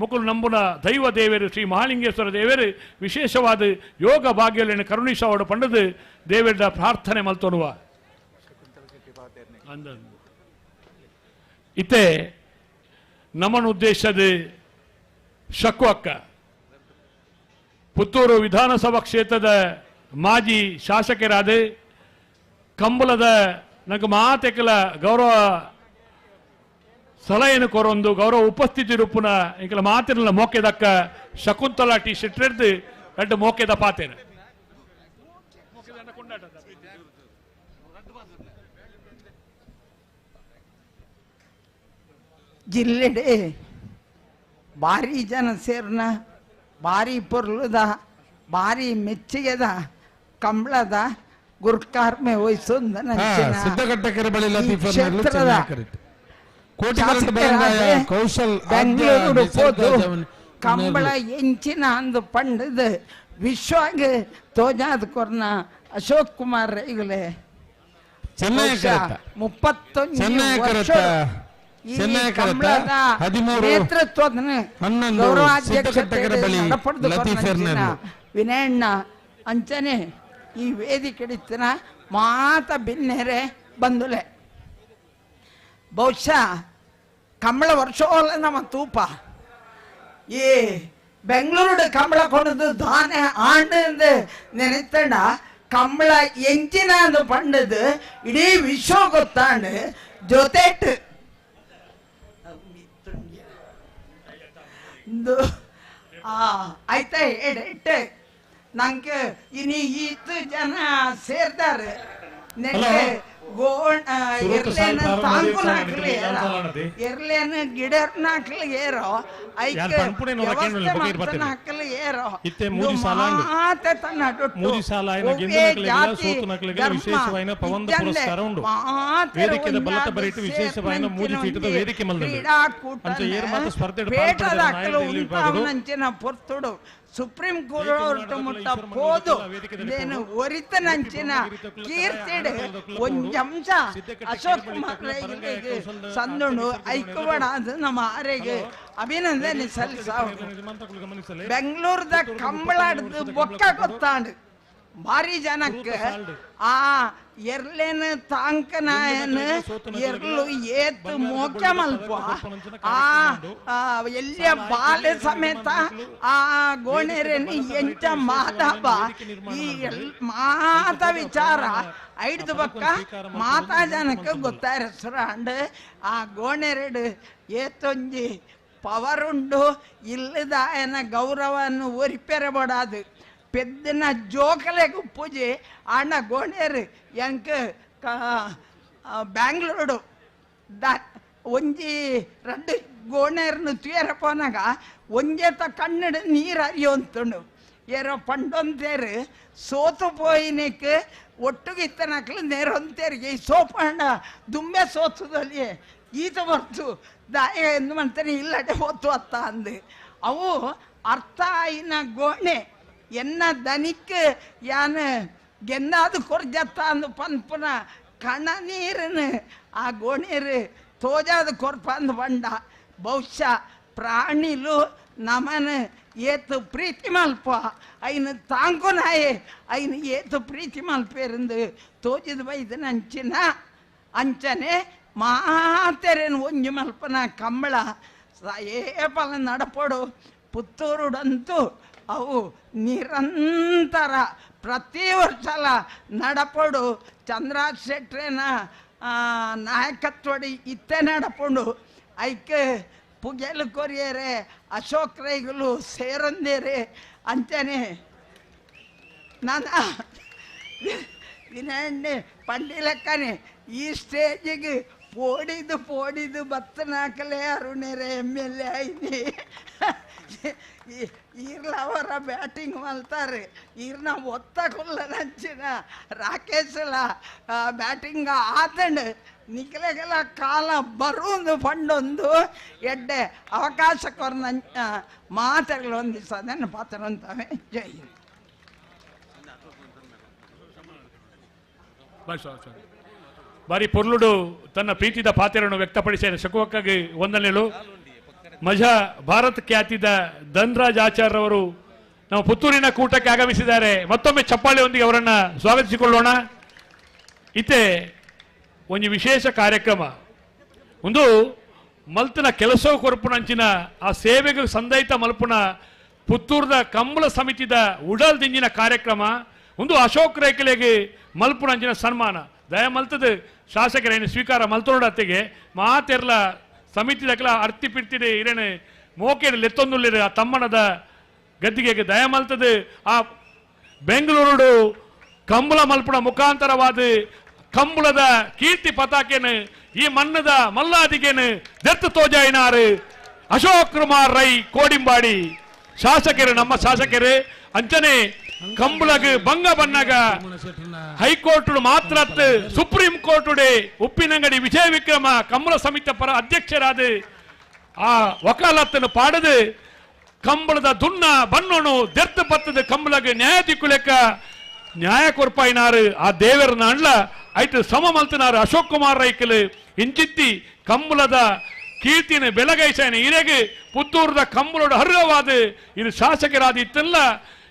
ಮುಕುಲು ನಂಬುನ ದೈವ ದೇವರು ಶ್ರೀ ಮಹಾಲಿಂಗೇಶ್ವರ ದೇವರು ವಿಶೇಷವಾದ ಯೋಗ ಭಾಗ್ಯಗಳನ್ನು ಕರುಣಿಸೋಡು ಪಂಡದು ದೇವರ ಪ್ರಾರ್ಥನೆ ಮಲ್ತೋನುವ ಇತ್ತೆ ನಮ್ಮನ ಉದ್ದೇಶದ ಶಕ್ಕು ಅಕ್ಕ ಪುತ್ತೂರು ವಿಧಾನಸಭಾ ಕ್ಷೇತ್ರದ ಮಾಜಿ ಶಾಸಕರಾದ ಕಂಬಳದ ನಂಗೆ ಮಾತೆಕಲ ಗೌರವ ಸಲಹೆಯನ್ನು ಕೊರೊಂದು ಗೌರವ ಉಪಸ್ಥಿತಿ ರೂಪುನ ಇಂಕಲ ಮಾತಿರಲ್ಲ ಮೋಕೆದಕ್ಕ ಶಕುಂತಲಾ ಟಿ ಶೆಟ್ರೆಡ್ದು ಎರಡು ಮೋಕೆದ ಪಾತೇನೆ ಜಿಲ್ಲೆಡೆ ಭಾರಿ ಜನ ಸೇರ್ನ ಭಾರಿ ಪೊರ್ಲುದ ಭಾರಿ ಮೆಚ್ಚುಗೆದ ಕಂಬಳದ ಗುರ್ಕಾರ್ಮೆ ವಹಿಸೊಂದ ಬೆಂಗಳೂರು ಹೋದು ಕಂಬಳ ಎಂಚಿನ ಅಂದು ಪಂಡದ ವಿಶ್ವಾಗ ತೋಜಾದ ಕೊರ್ನ ಅಶೋಕ್ ಕುಮಾರ್ ರೈಗಲೆ 31 ವರ್ಷ ಈ ಕಂಬಳದ ನೇತೃತ್ವದ ಗೌರವಾಧ್ಯಕ್ಷತೆ ವಿನಯಣ್ಣ ಅಂಚನೆ ಈ ವೇದಿಕೆ ಹಿಡಿತನ ಮಾತ ಬಿನ್ನೆರೆ ಬಂದುಲೆ ಬಹುಶಃ ಕಂಬಳ ವರ್ಷೋಲ ನಮ್ಮ ತೂಪ ಈ ಬೆಂಗಳೂರು ಕಂಬಳ ಕೊಡದು ದಾನೆ ಆಂಡು ನೆನೆತಂಡ ಕಂಬಳ ಎಂಚಿನಾದು ಪಂಡದು ಇಡೀ ವಿಶ್ವ ಗೊತ್ತಾಂಡು ಜೊತೆಟ್ ಆಯ್ತಾ ಎಡೆ ನಂಗೆ ಇನಿ ಈತು ಜನ ಸೇರ್ತಾರೆ ನೆಕ್ಸ್ಟ್ ಎರ್ಲೇನು ಗಿಡರ್ನಾಕ್ಲಿ ಏರೋ ಹಾಕಲಿ ಏರೋ ಮಾತೆ ತನ್ನ ಕ್ರೀಡಾಕೂಟಂಚಿನ ಪೊರ್ತುಡು ಸುಪ್ರೀಂ ಕೋರ್ಟ್ ಮುಟ್ಟ ಪೋದು ಏನು ಒರಿತನಂಚಿನ ಕೀರ್ತಿಡು ಒಂಜಂಶ ಅಶೋಕ್ ಕುಮಾರ್ ಸಂದುಂಡು ಐಕ್ಯವಾದ ನಮ್ಮ ಆರೆಗೆ ಅಭಿನಂದನೆ ಸಲ್ಲಿಸಾವು ಬೆಂಗಳೂರದ ಕಂಬಳಾಡ್ದು ಬೊಕ್ಕ ಗೊತ್ತಾಂಡು ಭಾರಿ ಜನಕ್ಕೆ ಆ ಎರ್ಲೇನು ತಾಂಕನಾಯನು ಎರ್ಲು ಏತು ಮೋಕ್ಯ ಮಲ್ಪ ಆ ಎಲ್ಲಿಯ ಬಾಲೆ ಸಮೇತ ಆ ಗೋಣೆರೇನು ಎಂಚ ಮಾತಾಪ ಈ ಮಾತ ವಿಚಾರ ಐದು ಪಕ್ಕ ಮಾತಾ ಜನಕ್ಕೆ ಗೊತ್ತಾರ ಅಂಡ್ ಆ ಗೋಣೆರೆಡು ಏತೊಂಜಿ ಪವರುಂಡು ಇಲ್ಲದ ಏನ ಗೌರವವನ್ನು ಒರಿಪೆರಬಾಡದು పెద్దన జోకలేకు పూజ ఆడ గోనేరు ఎంక బెంగళూరు ಒಂಜಿ ರಡ್ಡು ಗೋಣೇರ್ನು ತುಯರಪ್ಪನಾಗ ಒಂಜೇತ ಕನ್ನಡ ನೀರು ಅರಿಯೋಂತುಂಡು ಏರೋ ಪಂಡೊಂತೇರು ಸೋತು ಪೋಯಿನಕ್ಕೆ ಒಟ್ಟುಗಿತ್ತನಕ್ಲು ನೇರೊಂತೇರಿಗೆ ಈ ಸೋಪಣ್ಣ ದುಂಬೆ ಸೋತದಲ್ಲಿ ಈತ ಬರ್ತು ದಾಯ ಎಂದು ಮಾಡ್ತಾನೆ ಇಲ್ಲಡೆ ಹೋತು ಅತ್ತ ಅಂದು ಅವು ಅರ್ಥ ಆಯಿನ ಗೋಣೆ ಎನ್ನ ದನಿಕ್ ಯಾನ ಗೆನ್ನಾದು ಕೊರ್ಜತ್ತ ಅಂದು ಪನ್ಪುನ ಕಣ ನೀರನ್ನು ಆ ಗೋಣೀರು ತೋಜಾದ ಕೊರ್ಪ ಅಂದು ಬಂಡ ಬಹುಶಃ ಪ್ರಾಣಿಲು ನಮನ ಏತು ಪ್ರೀತಿ ಮಲ್ಪ ಐನು ತಾಂಗುನಾಯೆ ಐನು ಏತು ಪ್ರೀತಿ ಮಲ್ಪೇರಂದು ತೋಜಿದ ಬೈದನ ಅಂಚಿನ ಅಂಚನೆ ಮಾತೆರೇನು ಒಂಜು ಮಲ್ಪನ ಕಂಬಳ ಏಪಲ ನಡಪೋಡು ಪುತ್ತೂರುಡಂತೂ ಅವು ನಿರಂತರ ಪ್ರತಿ ವರ್ಷಲ ನಡಪಡು ಚಂದ್ರಾಜ್ ಶೆಟ್ರೇನ ನಾಯಕತ್ವಡಿ ಇತ್ತೆ ನಡಪುಂಡು ಐಕೆ ಪುಗೆಲು ಕೊರಿಯರೆ ಅಶೋಕ್ ರೈಗಳು ಸೇರೊಂದೇರೆ ಅಂತಾನೆ ನಾನು ವಿನಯಣ್ಣೆ ಪಂಡಿಲಕ್ಕನೆ ಈ ಸ್ಟೇಜಿಗೆ ಪೋಡಿದು ಬತ್ತನಾಕಲೇ ಅರುಣೇರೆ MLA ಐನಿ ಈರ್ಲ ಅವರ ಬ್ಯಾಟಿಂಗ್ ಮಲ್ತಾರೆ ಈರ್ನ ಒತ್ತಕೊಲ್ಲ ನಂಚಿನ ರಾಕೇಶಲ ಬ್ಯಾಟಿಂಗ್ ಆತಂಡು ನಿಖಲೆಗೆಲ್ಲ ಕಾಲ ಬರುವುದು ಪಂಡೊಂದು ಎಡ್ಡೆ ಅವಕಾಶಕ್ಕೊರ ಮಾತುಗಳು ಹೊಂದಿಸ ಅದನ್ನು ಪಾತ್ರ ಅಂತವೆ ಜೈ ಬಾರಿ ಪೊರ್ಲುಡು ತನ್ನ ಪ್ರೀತಿದ ಪಾತ್ರವನ್ನು ವ್ಯಕ್ತಪಡಿಸಿದ ಶಕುವಕ್ಕಾಗಿ ವಂದನೆಗಳು ಮಜಾ ಭಾರತ್ ಖ್ಯಾತಿದ ಧನ್ರಾಜ್ ಆಚಾರ್ಯ ಅವರು ನಮ್ಮ ಪುತ್ತೂರಿನ ಕೂಟಕ್ಕೆ ಆಗಮಿಸಿದ್ದಾರೆ. ಮತ್ತೊಮ್ಮೆ ಚಪ್ಪಾಳೆಯೊಂದಿಗೆ ಅವರನ್ನ ಸ್ವಾಗತಿಸಿಕೊಳ್ಳೋಣ. ಇತ್ತೆ ಒಂದು ವಿಶೇಷ ಕಾರ್ಯಕ್ರಮ ಒಂದು ಮಲ್ತನ ಕೆಲಸವು ಕೊರಪುನಂಚಿನ ಆ ಸೇವೆಗೆ ಸಂದೈತ ಮಲ್ಪುನ ಪುತ್ತೂರದ ಕಂಬಳ ಸಮಿತಿದ ಉಡಲ್ ದಿಂಜಿನ ಕಾರ್ಯಕ್ರಮ ಒಂದು ಅಶೋಕ್ ರೈಕಲೆಗೆ ಮಲ್ಪುನಂಚಿನ ಸನ್ಮಾನ ದಯ ಮಲ್ತದ ಶಾಸಕರೇನು ಸ್ವೀಕಾರ ಮಲ್ತೋಡತ್ತೆಗೆ ಮಾತೆರ್ಲ ಸಮಿತಿದಕ್ಲ ಅರ್ತಿ ಪಿಡ್ತಿದೆ ಇರೇನು ಮೋಕೆಡ್ ಲೆತ್ತೊಂದುಲ್ಲಿರ ಆ ತಮ್ಮನದ ಗದ್ದಿಗೆ ದಯ ಮಲ್ತದ ಆ ಬೆಂಗಳೂರು ಕಂಬಳ ಮಲ್ಪುನ ಮುಖಾಂತರವಾದ ಕಂಬಳದ ಕೀರ್ತಿ ಪತಾಕೆನು ಈ ಮಣ್ಣದ ಮಲ್ಲಾದಿಗೆನು ದೆತ್ತು ತೋಜಾಯಿನಾರು ಅಶೋಕ್ ಕುಮಾರ್ ರೈ ಕೋಡಿಂಬಾಡಿ ಶಾಸಕರು ನಮ್ಮ ಶಾಸಕರು ಅಂಚನೆ ಕಂಬಳಗ ಭಂಗ ಬನ್ನಗ ಹೈಕೋರ್ಟ್ ಮಾತ್ರ ಸುಪ್ರೀಂ ಕೋರ್ಟ್ ಉಪ್ಪಿನಂಗಡಿ ವಿಜಯ ವಿಕ್ರಮ ಕಂಬಳ ಸಮಿತಿ ಪರ ಅಧ್ಯಕ್ಷರಾದ ಆ ವಕಾಲತ್ತನ್ನು ಪಾಡದು ಕಂಬಳದ ದುನ್ನ ಬನ್ನೋನು ದೆರ್ತ ಪತ್ತದ ಕಂಬಳಗ ನ್ಯಾಯ ದಿಕ್ಕುಲೆಕ್ಕ ನ್ಯಾಯ ಕೊರ್ಪಾಯಿನಾರು ಆ ದೇವರನ್ನ ಅಂಡ್ಲ ಐತು ಸಮ ಮಲ್ತನಾರು ಅಶೋಕ್ ಕುಮಾರ್ ರೈಕಲ್ ಇಂಚಿತ್ತಿ ಕಂಬಳದ ಕೀರ್ತಿನ ಬೆಳಗೈಸನ ಇರೆಗೆ ಪುತ್ತೂರದ ಕಂಬಳೋಡ ಹರ್ರವಾದ ಇದು ಶಾಸಕರಾದ ಇತ್ತಲ್ಲ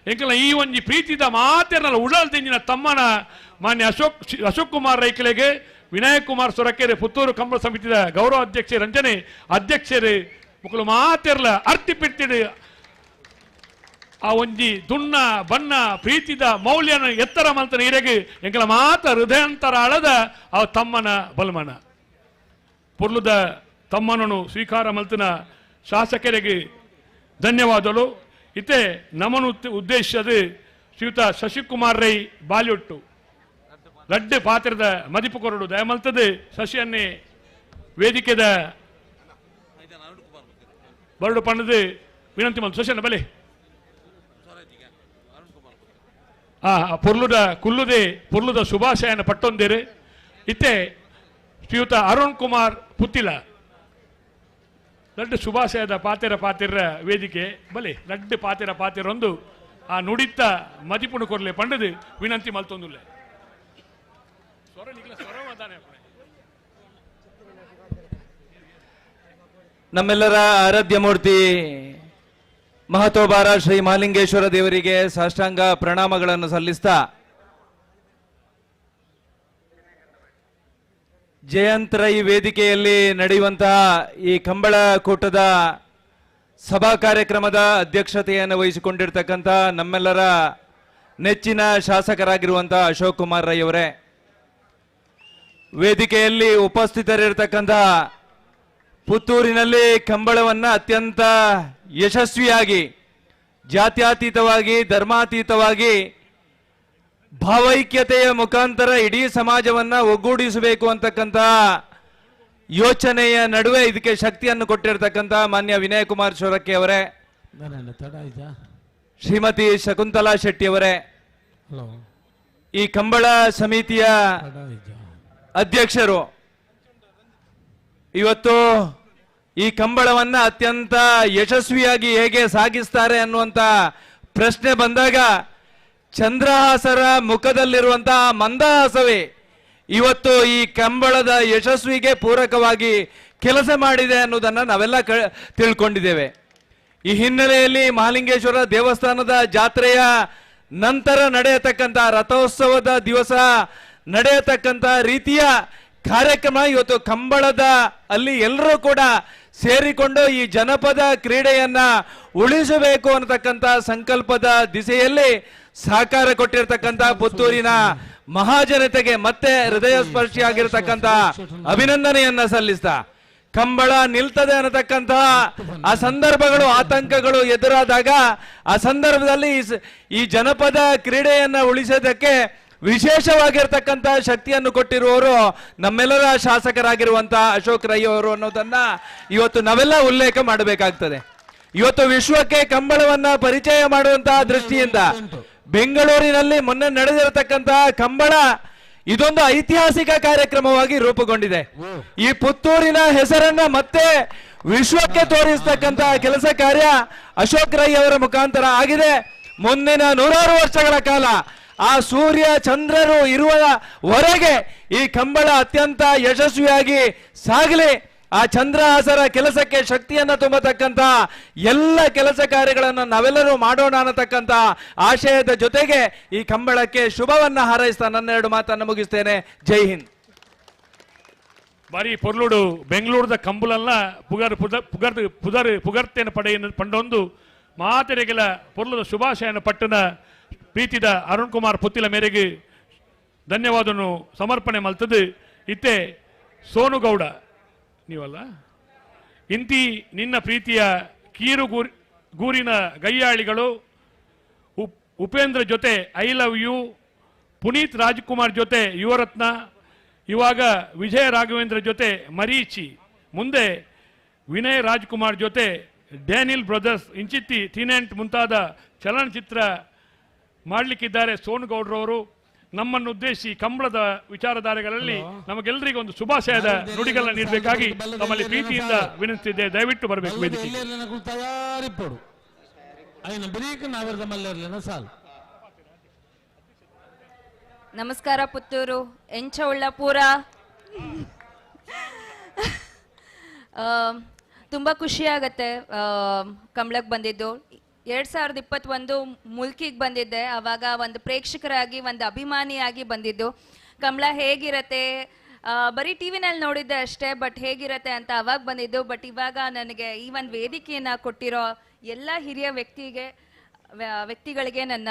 ಎಂಕಲ ಈ ಒಂಜಿ ಪ್ರೀತಿದ ಮಾತೆರಲ್ಲ ಉಡಲ್ ತಿಂಜಿನ ತಮ್ಮನ ಮಾನ್ಯ ಅಶೋಕ್ ಕುಮಾರ್ ರೈಕಲೆಗೆ ವಿನಾಯಕ್ ಕುಮಾರ್ ಸೊರಕೆರೆ ಪುತ್ತೂರು ಕಂಬಳ ಸಮಿತಿಯ ಗೌರವ ಅಧ್ಯಕ್ಷ ರಂಜನೆ ಅಧ್ಯಕ್ಷರು ಮಕ್ಕಳು ಮಾತೆರ್ಲ ಅರ್ತಿ ಪಿಟ್ಟಿಡು ಆ ಒಂಜಿ ದುಣ್ಣ ಬಣ್ಣ ಪ್ರೀತಿದ ಮೌಲ್ಯನ ಎತ್ತರ ಮಲ್ತನ ಇರೆಗೆ ಎಂಕಲ ಮಾತ ಹೃದಯಾಂತರ ಅಳದ ಅವ ತಮ್ಮನ ಬಲ್ಮನ ಪುರ್ಲುದ ತಮ್ಮನನು ಸ್ವೀಕಾರ ಮಲ್ತನ ಶಾಸಕರಿಗೆ ಧನ್ಯವಾದಗಳು. ಇತ್ತೆ ನಮನು ಉದ್ದೇಶದ ಶ್ರೀಯುತ ಶಶಿಕುಮಾರ್ ರೈ ಬಾಲಿವುಟ್ಟು ಲಡ್ಡು ಪಾತ್ರದ ಮದಿಪು ಕೊರಡು ದಯಮಲ್ತದ ಶಶಿಯನ್ನೇ ವೇದಿಕೆದ ಬರಡು ಪಣ್ಣದು ವಿನಂತಿ ಮಲ್ತು ಶಶಿಯನ್ನ ಬಲೆ ಪುರ್ಲುದ ಕುಲ್ಲುದೆ ಪುರ್ಲುದ ಶುಭಾಶಯನ ಪಟ್ಟೊಂದೇರು. ಇತ್ತೆ ಶ್ರೀಯುತ ಅರುಣ್ ಕುಮಾರ್ ಪುತ್ತಿಲ ಲಡ್ಡು ಶುಭಾಶಯದ ಪಾತಿರ ವೇದಿಕೆ ಬಲೆ ಲಡ್ಡು ಪಾತಿರೊಂದು ಆ ನುಡಿತ್ತ ಮದಿಪುಣು ಕೊರ್ಲೆ ಪಂಡದು ವಿನಂತಿ ಮಲ್ತೊಂದುಲ್ಲೆ. ನಮ್ಮೆಲ್ಲರ ಆರಾಧ್ಯ ಮೂರ್ತಿ ಮಹತೋಬಾರ ಶ್ರೀ ಮಹಾಲಿಂಗೇಶ್ವರ ದೇವರಿಗೆ ಸಾಷ್ಟಾಂಗ ಪ್ರಣಾಮಗಳನ್ನು ಸಲ್ಲಿಸ್ತಾ ಜಯಂತ್ರೈ ವೇದಿಕೆಯಲ್ಲಿ ನಡೆಯುವಂತಹ ಈ ಕಂಬಳ ಕೂಟದ ಸಭಾ ಕಾರ್ಯಕ್ರಮದ ಅಧ್ಯಕ್ಷತೆಯನ್ನು ವಹಿಸಿಕೊಂಡಿರ್ತಕ್ಕಂಥ ನಮ್ಮೆಲ್ಲರ ನೆಚ್ಚಿನ ಶಾಸಕರಾಗಿರುವಂತಹ ಅಶೋಕ್ ಕುಮಾರ್ ರೈ ಅವರೇ, ವೇದಿಕೆಯಲ್ಲಿ ಉಪಸ್ಥಿತರಿರ್ತಕ್ಕಂಥ ಪುತ್ತೂರಿನಲ್ಲಿ ಕಂಬಳವನ್ನು ಅತ್ಯಂತ ಯಶಸ್ವಿಯಾಗಿ ಜಾತ್ಯತೀತವಾಗಿ ಧರ್ಮಾತೀತವಾಗಿ ಭಾವೈಕ್ಯತೆಯ ಮುಖಾಂತರ ಇಡೀ ಸಮಾಜವನ್ನ ಒಗ್ಗೂಡಿಸಬೇಕು ಅಂತಕ್ಕಂಥ ಯೋಚನೆಯ ನಡುವೆ ಇದಕ್ಕೆ ಶಕ್ತಿಯನ್ನು ಕೊಟ್ಟಿರ್ತಕ್ಕಂಥ ಮಾನ್ಯ ವಿನಯ್ ಕುಮಾರ್ ಶೋರಕ್ಕೆ ಅವರೇ, ಶ್ರೀಮತಿ ಶಕುಂತಲಾ ಶೆಟ್ಟಿ ಅವರೇ, ಈ ಕಂಬಳ ಸಮಿತಿಯ ಅಧ್ಯಕ್ಷರು, ಇವತ್ತು ಈ ಕಂಬಳವನ್ನ ಅತ್ಯಂತ ಯಶಸ್ವಿಯಾಗಿ ಹೇಗೆ ಸಾಗಿಸ್ತಾರೆ ಅನ್ನುವಂತ ಪ್ರಶ್ನೆ ಬಂದಾಗ ಚಂದ್ರಹಾಸರ ಮುಖದಲ್ಲಿರುವಂತಹ ಮಂದಹಾಸವೇ ಇವತ್ತು ಈ ಕಂಬಳದ ಯಶಸ್ವಿಗೆ ಪೂರಕವಾಗಿ ಕೆಲಸ ಮಾಡಿದೆ ಅನ್ನೋದನ್ನ ನಾವೆಲ್ಲ ತಿಳ್ಕೊಂಡಿದ್ದೇವೆ. ಈ ಹಿನ್ನೆಲೆಯಲ್ಲಿ ಮಹಾಲಿಂಗೇಶ್ವರ ದೇವಸ್ಥಾನದ ಜಾತ್ರೆಯ ನಂತರ ನಡೆಯತಕ್ಕಂಥ ರಥೋತ್ಸವದ ದಿವಸ ನಡೆಯತಕ್ಕಂಥ ರೀತಿಯ ಕಾರ್ಯಕ್ರಮ ಇವತ್ತು ಕಂಬಳದ ಅಲ್ಲಿ ಎಲ್ಲರೂ ಕೂಡ ಸೇರಿಕೊಂಡು ಈ ಜನಪದ ಕ್ರೀಡೆಯನ್ನ ಉಳಿಸಬೇಕು ಅನ್ನತಕ್ಕಂಥ ಸಂಕಲ್ಪದ ದಿಸೆಯಲ್ಲಿ ಸಹಕಾರ ಕೊಟ್ಟಿರ್ತಕ್ಕಂಥ ಪುತ್ತೂರಿನ ಮಹಾಜನತೆಗೆ ಮತ್ತೆ ಹೃದಯ ಸ್ಪರ್ಶಿಯಾಗಿರ್ತಕ್ಕಂಥ ಅಭಿನಂದನೆಯನ್ನ ಸಲ್ಲಿಸ್ತಾ, ಕಂಬಳ ನಿಲ್ತದೆ ಅನ್ನತಕ್ಕಂತಹ ಆ ಸಂದರ್ಭಗಳು ಆತಂಕಗಳು ಎದುರಾದಾಗ ಆ ಸಂದರ್ಭದಲ್ಲಿ ಈ ಜನಪದ ಕ್ರೀಡೆಯನ್ನ ಉಳಿಸೋದಕ್ಕೆ ವಿಶೇಷವಾಗಿರ್ತಕ್ಕಂಥ ಶಕ್ತಿಯನ್ನು ಕೊಟ್ಟಿರುವವರು ನಮ್ಮೆಲ್ಲರ ಶಾಸಕರಾಗಿರುವಂತಹ ಅಶೋಕ್ ರೈ ಅವರು ಅನ್ನೋದನ್ನ ಇವತ್ತು ನಾವೆಲ್ಲ ಉಲ್ಲೇಖ ಮಾಡಬೇಕಾಗ್ತದೆ. ಇವತ್ತು ವಿಶ್ವಕ್ಕೆ ಕಂಬಳವನ್ನ ಪರಿಚಯ ಮಾಡುವಂತಹ ದೃಷ್ಟಿಯಿಂದ ಬೆಂಗಳೂರಿನಲ್ಲಿ ಮೊನ್ನೆ ನಡೆದಿರತಕ್ಕಂತಹ ಕಂಬಳ ಇದೊಂದು ಐತಿಹಾಸಿಕ ಕಾರ್ಯಕ್ರಮವಾಗಿ ರೂಪುಗೊಂಡಿದೆ. ಈ ಪುತ್ತೂರಿನ ಹೆಸರನ್ನ ಮತ್ತೆ ವಿಶ್ವಕ್ಕೆ ತೋರಿಸ್ತಕ್ಕಂತಹ ಕೆಲಸ ಕಾರ್ಯ ಅಶೋಕ್ ರೈ ಅವರ ಮುಖಾಂತರ ಆಗಿದೆ. ಮುಂದಿನ 100 ವರ್ಷಗಳ ಕಾಲ ಆ ಸೂರ್ಯ ಚಂದ್ರರು ಇರುವವರೆಗೆ ಈ ಕಂಬಳ ಅತ್ಯಂತ ಯಶಸ್ವಿಯಾಗಿ ಸಾಗಲಿ. ಆ ಚಂದ್ರಹಾಸರ ಕೆಲಸಕ್ಕೆ ಶಕ್ತಿಯನ್ನ ತುಂಬತಕ್ಕಂತ ಎಲ್ಲ ಕೆಲಸ ಕಾರ್ಯಗಳನ್ನು ನಾವೆಲ್ಲರೂ ಮಾಡೋಣ ಅನ್ನತಕ್ಕಂತ ಆಶಯದ ಜೊತೆಗೆ ಈ ಕಂಬಳಕ್ಕೆ ಶುಭವನ್ನ ಹಾರೈಸ್ತಾ ನನ್ನ 2 ಮಾತನ್ನು ಮುಗಿಸ್ತೇನೆ. ಜೈ ಹಿಂದ್. ಬಾರಿ ಪೊರ್ಲುಡು ಬೆಂಗಳೂರದ ಕಂಬುಲಲ್ಲ ಪುಗರ್ತೇನ ಪಡೆಯನ್ನು ಪಂಡೊಂದು ಮಾತೆರೆಗೆಲ ಪೊರ್ಲುದ ಶುಭಾಶಯನ ಪಟ್ಟಣ ಪ್ರೀತಿದ ಅರುಣ್ ಕುಮಾರ್ ಪುತ್ತಿಲ ಮೇರೆಗೆ ಧನ್ಯವಾದನು ಸಮರ್ಪಣೆ ಮಲ್ತದು. ಇತ್ತೆ ಸೋನುಗೌಡ ನೀವಲ್ಲ ಇಂತಿ ನಿನ್ನ ಪ್ರೀತಿಯ ಕೀರು ಗೂರಿನ ಗಯ್ಯಾಳಿಗಳು ಉಪೇಂದ್ರ ಜೊತೆ I love you, Puneeth Rajkumar ಜೊತೆ ಯುವರತ್ನ, ಇವಾಗ ವಿಜಯ ರಾಘವೇಂದ್ರ ಜೊತೆ ಮರೀಚಿ, ಮುಂದೆ ವಿನಯ್ ರಾಜ್ಕುಮಾರ್ ಜೊತೆ ಡ್ಯಾನಿಯಲ್ ಬ್ರದರ್ಸ್ ಇಂಚಿತ್ತಿ ಥೀನೆಂಟ್ ಮುಂತಾದ ಚಲನಚಿತ್ರ ಮಾಡಲಿಕ್ಕಿದ್ದಾರೆ ಸೋನುಗೌಡ್ರವರು. ನಮ್ಮನ್ನು ಉದ್ದೇಶಿಸಿ ಕಂಬಳದ ವಿಚಾರಧಾರೆಗಳಲ್ಲಿ ನಮಗೆಲ್ಲರಿಗೂ ಒಂದು ಶುಭಾಶಯದ ನುಡಿಗಳನ್ನ ನೀಡಬೇಕಾಗಿ ತಮ್ಮಲ್ಲಿ ಪ್ರೀತಿಯಿಂದ ವಿನಂತಿಸಿದ್ದೆ. ದಯವಿಟ್ಟು ಬರಬೇಕು ವೇದಿಕೆಗೆ. ನಮಸ್ಕಾರ ಪುತ್ತೂರು ಎಂಚ ಉಳ್ಳ ಪೂರ ತುಂಬಾ ಖುಷಿ ಆಗತ್ತೆ ಕಂಬಳಕ್ಕೆ ಬಂದಿದ್ದು. 2021 ಮುಲ್ಕಿಗೆ ಬಂದಿದ್ದೆ. ಅವಾಗ ಒಂದು ಪ್ರೇಕ್ಷಕರಾಗಿ ಒಂದು ಅಭಿಮಾನಿಯಾಗಿ ಬಂದಿದ್ದು. ಕಂಬಳ ಹೇಗಿರತ್ತೆ ಬರೀ ಟಿವಿನಲ್ಲಿ ನೋಡಿದ್ದೆ ಅಷ್ಟೇ, ಬಟ್ ಹೇಗಿರತ್ತೆ ಅಂತ ಅವಾಗ ಬಂದಿದ್ದು. ಬಟ್ ಇವಾಗ ನನಗೆ ಈ ಒಂದು ವೇದಿಕೆಯನ್ನು ಕೊಟ್ಟಿರೋ ಎಲ್ಲ ಹಿರಿಯ ವ್ಯಕ್ತಿಗೆ ವ್ಯಕ್ತಿಗಳಿಗೆ ನನ್ನ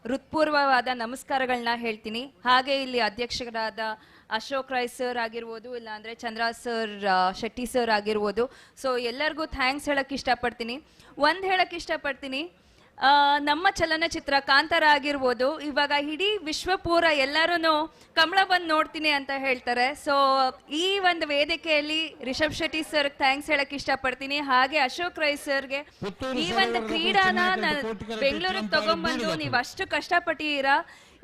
ಹೃತ್ಪೂರ್ವವಾದ ನಮಸ್ಕಾರಗಳನ್ನ ಹೇಳ್ತೀನಿ. ಹಾಗೆ ಇಲ್ಲಿ ಅಧ್ಯಕ್ಷರಾದ ಅಶೋಕ್ ರೈ ಸರ್ ಆಗಿರ್ಬೋದು, ಇಲ್ಲಾಂದರೆ ಚಂದ್ರ ಸರ್, ಶೆಟ್ಟಿ ಸರ್ ಆಗಿರ್ಬೋದು. ಸೊ ಎಲ್ಲರಿಗೂ ಥ್ಯಾಂಕ್ಸ್ ಹೇಳಕ್ಕೆ ಇಷ್ಟಪಡ್ತೀನಿ. ಹೇಳಕ್ಕೆ ಇಷ್ಟಪಡ್ತೀನಿ, ನಮ್ಮ ಚಲನಚಿತ್ರ ಕಾಂತಾರ ಆಗಿರ್ಬೋದು, ಇವಾಗ ಇಡೀ ವಿಶ್ವ ಪೂರ ಎಲ್ಲರೂ ಕಮಲ ಬಂದು ನೋಡ್ತೀನಿ ಅಂತ ಹೇಳ್ತಾರೆ. ಸೊ ಈ ಒಂದು ವೇದಿಕೆಯಲ್ಲಿ ರಿಷಬ್ ಶೆಟ್ಟಿ ಸರ್ ಥ್ಯಾಂಕ್ಸ್ ಹೇಳಕ್ ಇಷ್ಟಪಡ್ತೀನಿ. ಹಾಗೆ ಅಶೋಕ್ ರೈ ಸರ್ಗೆ ಈ ಒಂದು ಕ್ರೀಡಾನ ಬೆಂಗಳೂರಿಗೆ ತಗೊಂಡ್ಬಂದು ನೀವು ಅಷ್ಟು ಕಷ್ಟಪಟ್ಟಿದ್ದೀರಾ.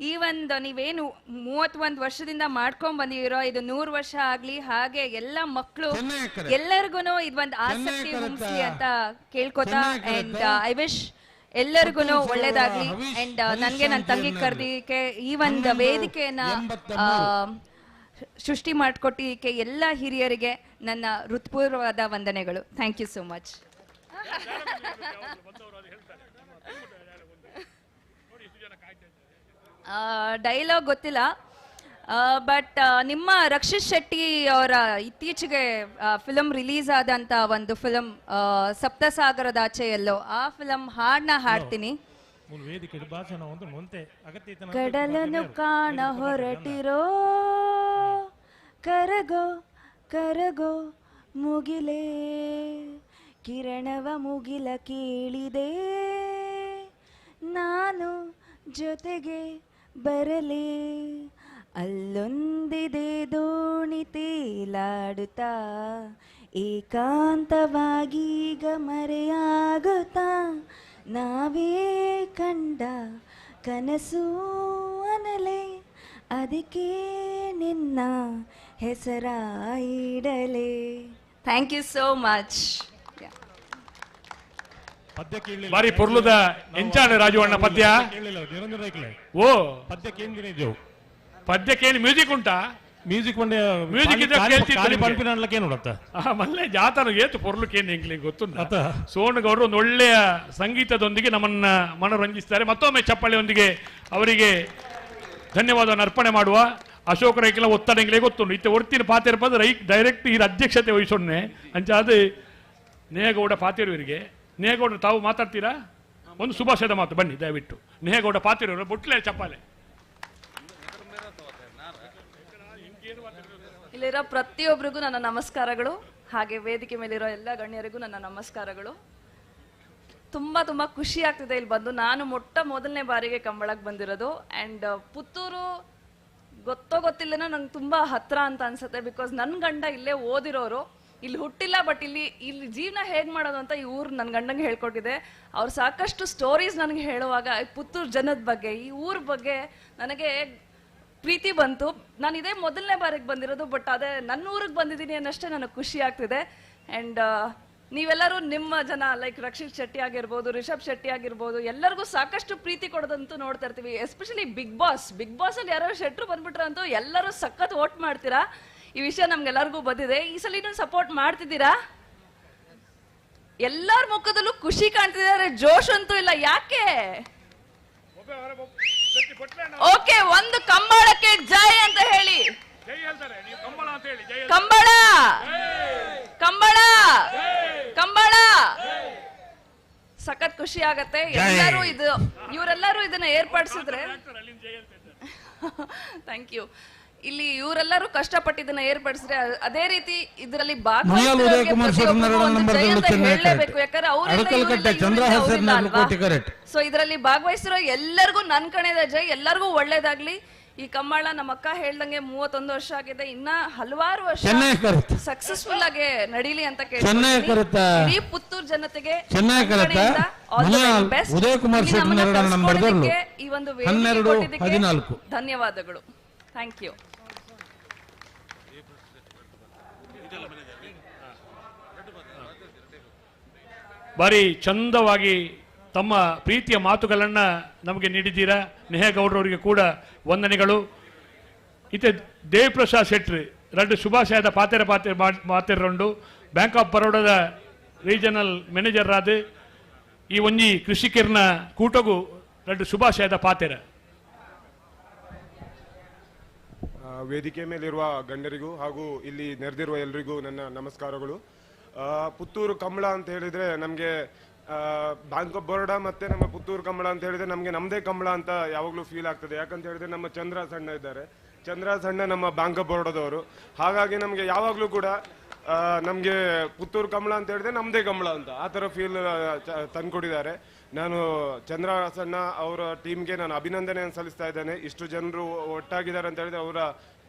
ಈ ಒಂದು ನೀವೇನು 31 ವರ್ಷದಿಂದ ಮಾಡ್ಕೊಂಡ್ ಬಂದಿರೋ ಇದು 100 ವರ್ಷ ಆಗ್ಲಿ. ಹಾಗೆ ಎಲ್ಲ ಮಕ್ಕಳು ಎಲ್ಲರಿಗೂ ಇದೊಂದು ಆಸಕ್ತಿ ಹುಟ್ಟಿಸಿ ಅಂತ ಕೇಳ್ಕೊತಾ, ಅಂಡ್ ಐ ವಿಶ್ ಎಲ್ಲರಿಗೂ ಒಳ್ಳೇದಾಗ್ಲಿ. ಅಂಡ್ ನನ್ಗೆ ನನ್ನ ತಂಗಿ ಕರೆದಿಕ್ಕೆ ಈ ಒಂದು ವೇದಿಕೆಯನ್ನ ಸೃಷ್ಟಿ ಮಾಡಿಕೊಟ್ಟಿದ್ದಕ್ಕೆ ಎಲ್ಲ ಹಿರಿಯರಿಗೆ ನನ್ನ ಹೃತ್ಪೂರ್ವವಾದ ವಂದನೆಗಳು. Thank you so much. Dialogue ಗೊತ್ತಿಲ್ಲ, ಬಟ್ ನಿಮ್ಮ ರಕ್ಷಿತ್ ಶೆಟ್ಟಿ ಅವರ ಇತ್ತೀಚೆಗೆ ಫಿಲಮ್ ರಿಲೀಸ್ ಆದಂತ ಒಂದು ಫಿಲಮ್ ಸಪ್ತಸಾಗರದಾಚೆ ಎಲ್ಲೋ, ಆ ಫಿಲಮ್ ಹಾಡನ್ನ ಹಾಡ್ತೀನಿ. ಕಡಲನ್ನು ಕಾಣ ಹೊರಟಿರೋ ಕರಗೋ ಕರಗೋ ಮುಗಿಲೇ, ಕಿರಣವ ಮುಗಿಲ ಕೇಳಿದೆ ನಾನು ಜೊತೆಗೆ ಬರಲೇ, ಅಲ್ಲೊಂದಿದೆ ದೋಣಿ ತೇಲಾಡುತ್ತಾ ಏಕಾಂತವಾಗೀಗ ಮರೆಯಾಗುತ್ತಾ, ನಾವೇ ಕಂಡ ಕನಸು ಅನಲೆ ಅದಕ್ಕೆ ನಿನ್ನ ಹೆಸರ ಇಡಲೆ. Thank you so much. ಬಾರಿ ಪೊರ್ಲುದ ಎಂಚಾಡು ರಾಜವಣ್ಣ ಪದ್ಯ. ಓ ಪದ್ಯಕ್ಕೇನು ಮ್ಯೂಸಿಕ್ ಉಂಟಾ? ಮ್ಯೂಸಿಕ್ ಮ್ಯೂಸಿಕ್ ಪಂಪಿನಕ್ಕೆ ಮಲ್ಲೆ ಜಾತನ ಏತು ಪೊರ್ಲುಕೇನು ಎಂಗ್ಲಿಗೆ ಗೊತ್ತುಂಟ. ಸೋನು ಗೌಡ್ರು ಒಂದು ಒಳ್ಳೆಯ ಸಂಗೀತದೊಂದಿಗೆ ನಮ್ಮನ್ನ ಮನೋರಂಜಿಸ್ತಾರೆ. ಮತ್ತೊಮ್ಮೆ ಚಪ್ಪಳಿಯೊಂದಿಗೆ ಅವರಿಗೆ ಧನ್ಯವಾದವನ್ನು ಅರ್ಪಣೆ ಮಾಡುವ. ಅಶೋಕ ರೈಕೆಲ್ಲ ಒತ್ತಡ ಎಂಗ್ಲಿಗೆ ಗೊತ್ತುಂಟು. ಇತ್ತೆ ಒರ್ತಿನ ಪಾತಿರ ಪದ ಡೈರೆಕ್ಟ್ ಈ ಅಧ್ಯಕ್ಷತೆ ವಹಿಸೋಣೆ ಅಂಚಾದು ನೇಹಗೌಡ ಪಾತಿರುವರಿಗೆ. ನೇಹಗೌಡರು ತಾವು ಮಾತಾಡ್ತೀರಾ? ಒಂದು ಶುಭಾಶಯದ ಮಾತು ಬನ್ನಿ ದಯವಿಟ್ಟು. ನೇಹಗೌಡ ಪಾತಿರುವರು ಬುಟ್ಲೆ ಚಪ್ಪಾಲೆ. ಇಲ್ಲಿರೋ ಪ್ರತಿಯೊಬ್ಬರಿಗೂ ನನ್ನ ನಮಸ್ಕಾರಗಳು. ಹಾಗೆ ವೇದಿಕೆ ಮೇಲಿರೋ ಎಲ್ಲ ಗಣ್ಯರಿಗೂ ನನ್ನ ನಮಸ್ಕಾರಗಳು. ತುಂಬಾ ತುಂಬಾ ಖುಷಿ ಆಗ್ತಿದೆ ಇಲ್ಲಿ ಬಂದು. ನಾನು ಮೊದಲನೇ ಬಾರಿಗೆ ಕಂಬಳಕ್ಕೆ ಬಂದಿರೋದು. ಅಂಡ್ ಪುತ್ತೂರು ಗೊತ್ತೋ ಗೊತ್ತಿಲ್ಲನೋ ನಂಗೆ ತುಂಬಾ ಹತ್ರ ಅಂತ ಅನ್ಸುತ್ತೆ. ಬಿಕಾಸ್ ನನ್ನ ಗಂಡ ಇಲ್ಲೇ ಓದಿರೋರು, ಇಲ್ಲಿ ಹುಟ್ಟಿಲ್ಲ, ಬಟ್ ಇಲ್ಲಿ ಜೀವನ ಹೇಗ್ ಮಾಡೋದು ಅಂತ ಈ ಊರು ನನ್ನ ಗಂಡಂಗೆ ಹೇಳ್ಕೊಟ್ಟಿದೆ. ಅವ್ರು ಸಾಕಷ್ಟು ಸ್ಟೋರೀಸ್ ನನಗೆ ಹೇಳುವಾಗ ಪುತ್ತೂರು ಜನದ ಬಗ್ಗೆ, ಈ ಊರ ಬಗ್ಗೆ ನನಗೆ ಪ್ರೀತಿ ಬಂತು. ನಾನು ಇದೇ ಮೊದಲನೇ ಬಾರಿಗೆ ಬಂದಿರೋದು, ಬಟ್ ಅದೇ ನನ್ನ ಊರಿಗೆ ಬಂದಿದ್ದೀನಿ ಅನ್ನಷ್ಟೇ ನನಗೆ ಖುಷಿ ಆಗ್ತಿದೆ. ಆ್ಯಂಡ್ ನೀವೆಲ್ಲರೂ ನಿಮ್ಮ ಜನ ಲೈಕ್ ರಕ್ಷಿತ್ ಶೆಟ್ಟಿ ಆಗಿರ್ಬೋದು, ರಿಷಬ್ ಶೆಟ್ಟಿ ಆಗಿರ್ಬೋದು, ಎಲ್ಲರಿಗೂ ಸಾಕಷ್ಟು ಪ್ರೀತಿ ಕೊಡೋದಂತೂ ನೋಡ್ತಾ ಇರ್ತೀವಿ. ಎಸ್ಪೆಷಲಿ ಬಿಗ್ ಬಾಸ್ ಅಲ್ಲಿ ಯಾರೋ ಶೆಟ್ರು ಬಂದ್ಬಿಟ್ರೆ ಅಂತೂ ಎಲ್ಲರೂ ಸಖತ್ ವೋಟ್ ಮಾಡ್ತೀರಾ. ಈ ವಿಷಯ ನಮ್ಗೆಲ್ಲರಿಗೂ ಬಂದಿದೆ. ಈ ಸಲ ಇನ್ನೊಂದು ಸಪೋರ್ಟ್ ಮಾಡ್ತಿದ್ದೀರಾ? ಎಲ್ಲರ ಮುಖದಲ್ಲೂ ಖುಷಿ ಕಾಣ್ತಿದ್ದಾರೆ, ಜೋಶ್ ಅಂತೂ ಇಲ್ಲ. ಯಾಕೆ? ಓಕೆ, ಒಂದು ಕಂಬಳಕ್ಕೆ ಜೈ ಅಂತ ಹೇಳಿ. ಕಂಬಳ ಕಂಬಳ ಕಂಬಳ ಸಖತ್ ಖುಷಿ ಆಗತ್ತೆ. ಎಲ್ಲರೂ ಇವರೆಲ್ಲರೂ ಇದನ್ನ ಏರ್ಪಡಿಸಿದ್ರೆ ಥ್ಯಾಂಕ್ ಯು. ಇಲ್ಲಿ ಇವರೆಲ್ಲರೂ ಕಷ್ಟಪಟ್ಟಿದ್ದನ್ನ ಏರ್ಪಡಿಸಿದ್ರೆ ಅದೇ ರೀತಿ ಇದರಲ್ಲಿ ಹೇಳಲೇಬೇಕು. ಯಾಕಂದ್ರೆ ಸೊ ಇದರಲ್ಲಿ ಭಾಗವಹಿಸಿರೋ ಎಲ್ಲರಿಗೂ ನನ್ ಕಡೆದ ಜೈ. ಎಲ್ಲರಿಗೂ ಒಳ್ಳೇದಾಗ್ಲಿ. ಈ ಕಮ್ಮಳ ನಮ್ಮ ಅಕ್ಕ ಹೇಳ್ದಂಗೆ 31 ವರ್ಷ ಆಗಿದೆ, ಇನ್ನ ಹಲವಾರು ವರ್ಷ ಸಕ್ಸಸ್ಫುಲ್ ಆಗಿ ನಡೀಲಿ ಅಂತ ಕೇಳಿ ಪುತ್ತೂರು ಜನತೆಗೆ ಈ ಒಂದು ಧನ್ಯವಾದಗಳು. Thank you. ಬಾರಿ ಚಂದವಾಗಿ ತಮ್ಮ ಪ್ರೀತಿಯ ಮಾತುಗಳನ್ನ ನಮಗೆ ನೀಡಿದ್ದೀರಾ. ನೇಹಗೌಡರವರಿಗೆ ಕೂಡ ವಂದನೆಗಳು. ಇತ್ತೆ ದೇವಪ್ರಸಾದ್ ಶೆಟ್ಟಿ ಎರಡು ಶುಭಾಶಯದ ಪಾತೆರೊಂಡು ಬ್ಯಾಂಕ್ ಆಫ್ ಬರೋಡದ ರೀಜನಲ್ ಮ್ಯಾನೇಜರ್ ಆದ ಈ ಒಂಜಿ ಕೃಷಿಕರ್ನ ಕೂಟಗೂ ಎರಡು ಶುಭಾಶಯದ ಪಾತೆರ. ವೇದಿಕೆ ಮೇಲಿರುವ ಗಣ್ಯರಿಗೂ ಹಾಗೂ ಇಲ್ಲಿ ನೆರೆದಿರುವ ಎಲ್ಲರಿಗೂ ನನ್ನ ನಮಸ್ಕಾರಗಳು. ಪುತ್ತೂರು ಕಂಬಳ ಅಂತ ಹೇಳಿದ್ರೆ ನಮಗೆ ಬ್ಯಾಂಕ್ ಆಫ್ ಬರೋಡಾ ಮತ್ತೆ ನಮ್ಮ ಪುತ್ತೂರು ಕಂಬಳ ಅಂತ ಹೇಳಿದ್ರೆ ನಮಗೆ ನಮ್ಮದೇ ಕಂಬಳ ಅಂತ ಯಾವಾಗಲೂ ಫೀಲ್ ಆಗ್ತದೆ. ಯಾಕಂತ ಹೇಳಿದ್ರೆ ನಮ್ಮ ಚಂದ್ರ ಸಣ್ಣ ಇದ್ದಾರೆ, ಚಂದ್ರ ಸಣ್ಣ ನಮ್ಮ ಬ್ಯಾಂಕ್ ಆಫ್ ಬರೋಡದವರು. ಹಾಗಾಗಿ ನಮಗೆ ಯಾವಾಗಲೂ ಕೂಡ ನಮಗೆ ಪುತ್ತೂರು ಕಂಬಳ ಅಂತ ಹೇಳಿದ್ರೆ ನಮ್ಮದೇ ಕಂಬಳ ಅಂತ ಆ ಥರ ಫೀಲ್ ತಂದ್ಕೊಟ್ಟಿದ್ದಾರೆ. ನಾನು ಚಂದ್ರ ಸಣ್ಣ ಅವರ ಟೀಮ್ಗೆ ನಾನು ಅಭಿನಂದನೆಯನ್ನು ಸಲ್ಲಿಸ್ತಾ ಇದ್ದೇನೆ. ಇಷ್ಟು ಜನರು ಒಟ್ಟಾಗಿದ್ದಾರೆ ಅಂತ ಹೇಳಿದ್ರೆ ಅವರ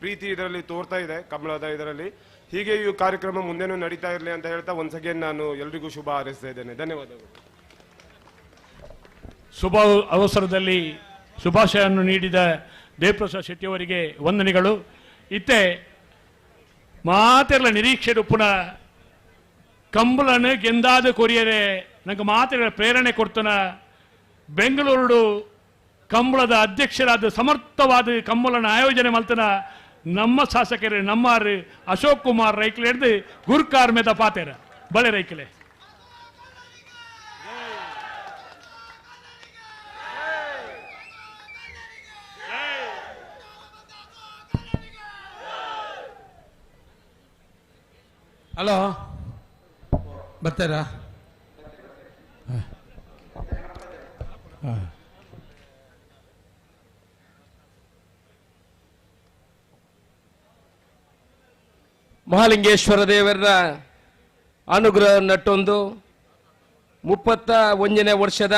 ಪ್ರೀತಿ ಇದರಲ್ಲಿ ತೋರ್ತಾ ಇದೆ ಕಂಬಳದ ಇದರಲ್ಲಿ. ಹೀಗೆ ಈ ಕಾರ್ಯಕ್ರಮ ಮುಂದೆನೂ ನಡೀತಾ ಇರಲಿ ಅಂತ ಹೇಳ್ತಾ ಒನ್ಸ್ ಅಗೇನ್ ನಾನು ಎಲ್ರಿಗೂ ಶುಭ ಹಾರೈಸ್ತಾ ಇದ್ದೇನೆ. ಧನ್ಯವಾದಗಳು. ಶುಭ ಅವಸರದಲ್ಲಿ ಶುಭಾಶಯವನ್ನು ನೀಡಿದ ದೇವಪ್ರಸಾದ್ ಶೆಟ್ಟಿ ಅವರಿಗೆ ವಂದನೆಗಳು. ಇತ್ತೆ ಮಾತೆಲ್ಲ ನಿರೀಕ್ಷೆ ಉಪ್ಪುನ ಕಂಬಳನ್ನು ಗೆಂದಾದ ಕೊರಿಯರೆ ನಂಗೆ ಮಾತೆಲ್ಲ ಪ್ರೇರಣೆ ಕೊಡ್ತನ ಬೆಂಗಳೂರು ಕಂಬಳದ ಅಧ್ಯಕ್ಷರಾದ ಸಮರ್ಥವಾದ ಕಂಬಳನ ಆಯೋಜನೆ ಮಲ್ತನ ನಮ್ಮ ಶಾಸಕರೇ ನಮ್ಮ ಅಶೋಕ್ ಕುಮಾರ್ ರೈಕ್ಲೆ ಹಿಡಿದು ಗುರ್ಕಾರ್ ಮೇದ ಪಾತೆರ ಬಳೆ ರೈಕ್ಲೆ. ಹಲೋ ಬರ್ತಾರಾ? ಮಹಾಲಿಂಗೇಶ್ವರ ದೇವರ ಅನುಗ್ರಹ ನಟ್ಟೊಂದು 31ನೇ ವರ್ಷದ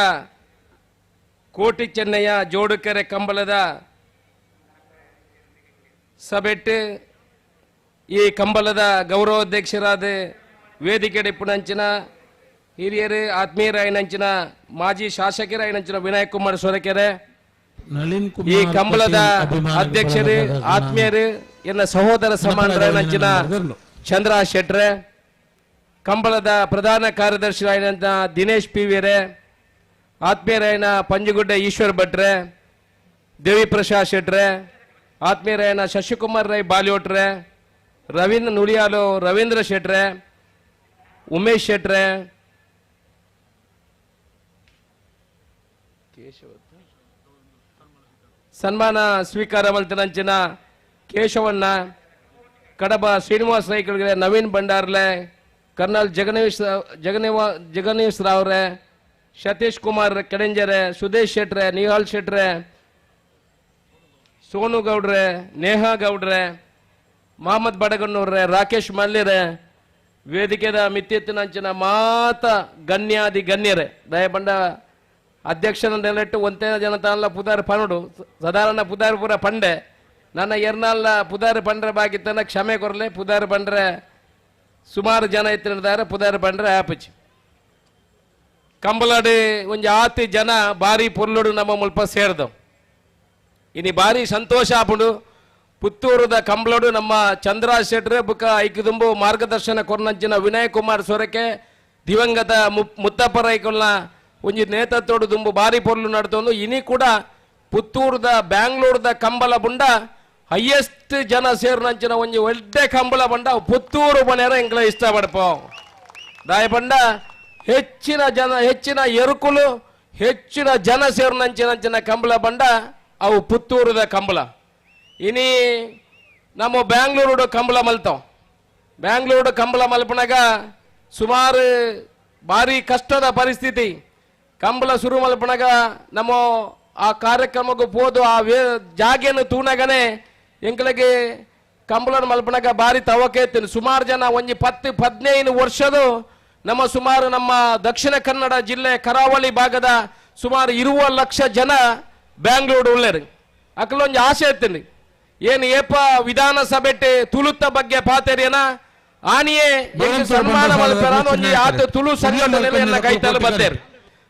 ಕೋಟಿ ಚೆನ್ನಯ್ಯ ಜೋಡುಕೆರೆ ಕಂಬಳದ ಸಭೆಟ್ಟು ಈ ಕಂಬಳದ ಗೌರವಾಧ್ಯಕ್ಷರಾದ ವೇದಿಕೆ ಡಿಪ್ಪುನಂಚಿನ ಹಿರಿಯರು ಆತ್ಮೀಯರಾಯನಂಚಿನ ಮಾಜಿ ಶಾಸಕರಾಯನಂಚಿನ ವಿನಾಯಕ್ ಕುಮಾರ್ ಸೊರಕೆರೆ, ಈ ಕಂಬಳದ ಅಧ್ಯಕ್ಷರು ಆತ್ಮೀಯರು ಎನ್ನ ಸಹೋದರ ಸಮಾನರಾಯನಂಚಿನ ಚಂದ್ರ ಶೆಟ್ರೆ, ಕಂಬಳದ ಪ್ರಧಾನ ಕಾರ್ಯದರ್ಶಿರಾಯನಂತ ದಿನೇಶ್ ಪಿ ವಿರೆ, ಆತ್ಮೀಯರಾಯನ ಪಂಜಗುಡ್ಡ ಈಶ್ವರ್ ಭಟ್ರೆ, ದೇವಿ ಪ್ರಸಾದ್ ಶೆಟ್ರೆ, ಆತ್ಮೀಯರಾಯನ ಶಶಿಕುಮಾರ್ ರೈ ಬಾಲಿಯೋಟ್ರೆ, ರವೀಂದ್ರ ನುಡಿಯಾಲು ರವೀಂದ್ರ ಶೆಟ್ರೆ, ಉಮೇಶ್ ಶೆಟ್ರೆ, ಸನ್ಮಾನ ಸ್ವೀಕಾರ ಮಲ್ತನಂಚಿನ ಕೇಶವಣ್ಣ, ಕಡಬ ಶ್ರೀನಿವಾಸ ರೈಕಲ್ಗೆ, ನವೀನ್ ಭಂಡಾರ್ಲೆ, ಕರ್ನಲ್ ಜಗನೀಶ್ ರಾವ್ರೆ, ಸತೀಶ್ ಕುಮಾರ್ ಕೆಡೆಂಜರೆ, ಸುದೇಶ್ ಶೆಟ್ರೆ, ನಿಹಾಲ್ ಶೆಟ್ರೆ, ಸೋನು ಗೌಡ್ರೆ, ನೇಹಾ ಗೌಡ್ರೆ, ಮಹಮ್ಮದ್ ಬಡಗಣ್ಣವ್ರೆ, ರಾಕೇಶ್ ಮಲ್ಲಿರೆ, ವೇದಿಕೆದ ಮಿತ್ತೆತ್ತಿನಂಚಿನ ಮಾತ ಗಣ್ಯಾದಿ ಗಣ್ಯರೇ ದಯಬಂಡ ಅಧ್ಯಕ್ಷನೆಟ್ಟು ಒಂದೇ ಜನತಾನಲ್ಲ ಪುದಾರ್ ಪನಡು ಸಾಧಾರಣ ಪುದಾರ್ ಪೂರ ಪಂಡೆ ನನ್ನ ಎರ್ನಾಲ್ನ ಪುದಾರ್ ಪಂಡ್ರೆ ಬಾಗಿತ್ತನ ಕ್ಷಮೆ ಕೊರಲೆ. ಪುದಾರ್ ಪಂಡ್ರೆ ಸುಮಾರು ಜನ ಇತ್ತಿದ್ದಾರೆ, ಪುದಾರ್ ಪಂಡ್ರೆ ಆಪಚಿ ಕಂಬಲಾಡಿ ಒಂಜಿ ಆತಿ ಜನ ಬಾರಿ ಪೊರ್ಲುಡು ನಮ್ಮ ಮುಲ್ಪ ಸೇರ್ದವು. ಇನಿ ಬಾರಿ ಸಂತೋಷ ಆಪುಂಡು. ಪುತ್ತೂರದ ಕಂಬಳಡು ನಮ್ಮ ಚಂದ್ರ ಶೆಟ್ರೆ ಬುಕ್ಕ ಐಕುದುಂಬು ಮಾರ್ಗದರ್ಶನ ಕೊರ್ನಂಚಿನ ವಿನಯ್ ಕುಮಾರ್ ಸೊರಕೆ ದಿವಂಗತ ಮುತ್ತಪ್ಪ ರೈಕಲ್ನ ಒಂಜಿ ನೇತೃತ್ವಡು ದುಂಬು ಬಾರಿ ಪೊರ್ಲು ನಡ್ತೊಂದು. ಇನಿ ಕೂಡ ಪುತ್ತೂರದ ಬ್ಯಾಂಗ್ಳೂರ್ದ ಕಂಬಳ ಬುಂಡ ಹೈಯೆಸ್ಟ್ ಜನ ಸೇರ್ನಂಚಿನ ಒಂಜಿ ಒಳ್ಳೆ ಕಂಬಳ ಬಂಡ ಪುತ್ತೂರು ಬನೇರ ಎಂಕ್ಲ ಇಷ್ಟ ಪಡ್ಪ ದಾಯ ಬಂಡ ಹೆಚ್ಚಿನ ಜನ ಹೆಚ್ಚಿನ ಎರುಕುಲು ಹೆಚ್ಚಿನ ಜನ ಸೇರ್ನಂಚಿನ ಕಂಬಳ ಬಂಡ ಅವು ಪುತ್ತೂರದ ಕಂಬಳ. ಇನಿ ನಮ್ಮ ಬ್ಯಾಂಗ್ಳೂರು ಕಂಬಳ ಮಲ್ತಾವ್. ಬ್ಯಾಂಗ್ಳೂರು ಕಂಬಳ ಮಲ್ಪನಾಗ ಸುಮಾರು ಭಾರಿ ಕಷ್ಟದ ಪರಿಸ್ಥಿತಿ. ಕಂಬಳ ಶುರು ಮಲ್ಪನಾಗ ನಮ್ಮ ಆ ಕಾರ್ಯಕ್ರಮಕ್ಕೂ ಹೋದು ಆ ಜಾಗೆಯನ್ನು ತೂಣಗನೆ ಎಂಕ್ಳಿಗೆ ಕಂಬಳ ಮಲ್ಪನಾಗ ಭಾರಿ ತವಕೆ ಎತ್ತೀನಿ. ಸುಮಾರು ಜನ ಒಂಜಿ 10-15 ವರ್ಷದ ನಮ್ಮ ಸುಮಾರು ನಮ್ಮ ದಕ್ಷಿಣ ಕನ್ನಡ ಜಿಲ್ಲೆ ಕರಾವಳಿ ಭಾಗದ ಸುಮಾರು 20 ಲಕ್ಷ ಜನ ಬ್ಯಾಂಗ್ಳೂರು ಉಳ್ಳೇರು. ಅಕ್ಕಲೊಂದು ಆಸೆ ಎತ್ತೀನಿ ಏನು ಏಪ ವಿಧಾನಸಭೆ ತುಳುತ್ತ ಬಗ್ಗೆ ಪಾತೇರಿಯನ ಆನಿಯೇ ಸನ್ಮಾನ ಮಲ್ಪರ ಒಂಜಿ ಆತ ತುಳು ಸಂಘಟನೆ ಕೈತಲು ಬತ್ತೇರು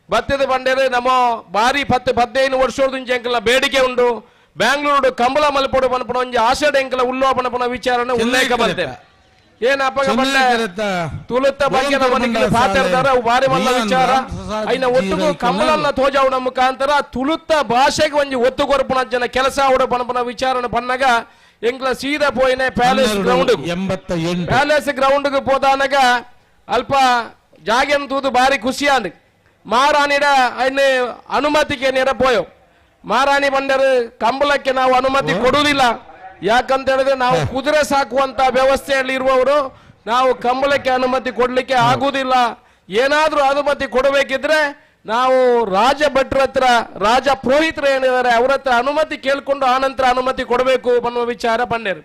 ಬತ್ತದ ಬಂಡೇರು ನಮ್ಮ ಬಾರಿ 10-15 ವರ್ಷದ ಎಂಕಲ ಬೇಡಿಕೆ ಉಂಡು. ಬ್ಯಾಂಗ್ಳೂರು ಕಂಬಳ ಮಲ್ಪಡು ಪನ್ಪಣ ಒಂಜಿ ಆಸೆಡ್ ಎಂಕಲ ಉಲ್ಲೋಪನಪನ ವಿಚಾರನೆ ಉಲ್ಲೇಖ ಬಂತೇವೆ. ಏನಪ್ಪ ತುಳುತ್ತ ಬಗ್ಗೆ ನಮ್ಮ ಪಾತಿರ್ತಾರೆ ಅವು ಬಾರಿ ಮಲ್ಲ ವಿಚಾರ ಐನ ಒತ್ತುಗು ಕಂಬಳನ್ನ ತೋಜಾವುಡ ಮುಖಾಂತರ ತುಳುತ್ತ ಭಾಷೆಗೆ ಒಂಜಿ ಒತ್ತು ಕೊರಪಣ ಜನ ಕೆಲಸ ಅವಡ ಪನಪನ ವಿಚಾರಣೆ ಪನ್ನಗ ಎಂಕ್ಲ ಸೀದಾ ಪೋಯಿನೆ ಪ್ಯಾಲೇಸ್ ಗ್ರೌಂಡ್ ಪೋದಾನಗ ಅಲ್ಪ ಜಾಗೆನ್ ತೂದು ಬಾರಿ ಖುಷಿ ಅಂದ್ ಮಹಾರಾಣಿಡ ಐನ ಅನುಮತಿಗೆ ನೇರ ಪೋಯೋ ಮಹಾರಾಣಿ ಬಂದರು ಕಂಬಳಕ್ಕೆ ನಾವು ಅನುಮತಿ ಕೊಡುವುದಿಲ್ಲ. ಯಾಕಂತ ಹೇಳಿದ್ರೆ ನಾವು ಕುದುರೆ ಸಾಕುವಂತ ವ್ಯವಸ್ಥೆಯಲ್ಲಿ ಇರುವವರು ನಾವು ಕಂಬಳಕ್ಕೆ ಅನುಮತಿ ಕೊಡ್ಲಿಕ್ಕೆ ಆಗುವುದಿಲ್ಲ. ಏನಾದ್ರೂ ಅನುಮತಿ ಕೊಡಬೇಕಿದ್ರೆ ನಾವು ರಾಜ ಭಟ್ರ ಹತ್ರ, ರಾಜ ಪುರೋಹಿತರು ಏನಿದ್ದಾರೆ ಅವ್ರ ಹತ್ರ ಅನುಮತಿ ಕೇಳ್ಕೊಂಡು ಆನಂತರ ಅನುಮತಿ ಕೊಡಬೇಕು ಅನ್ನೋ ವಿಚಾರ ಪಂಡೇರು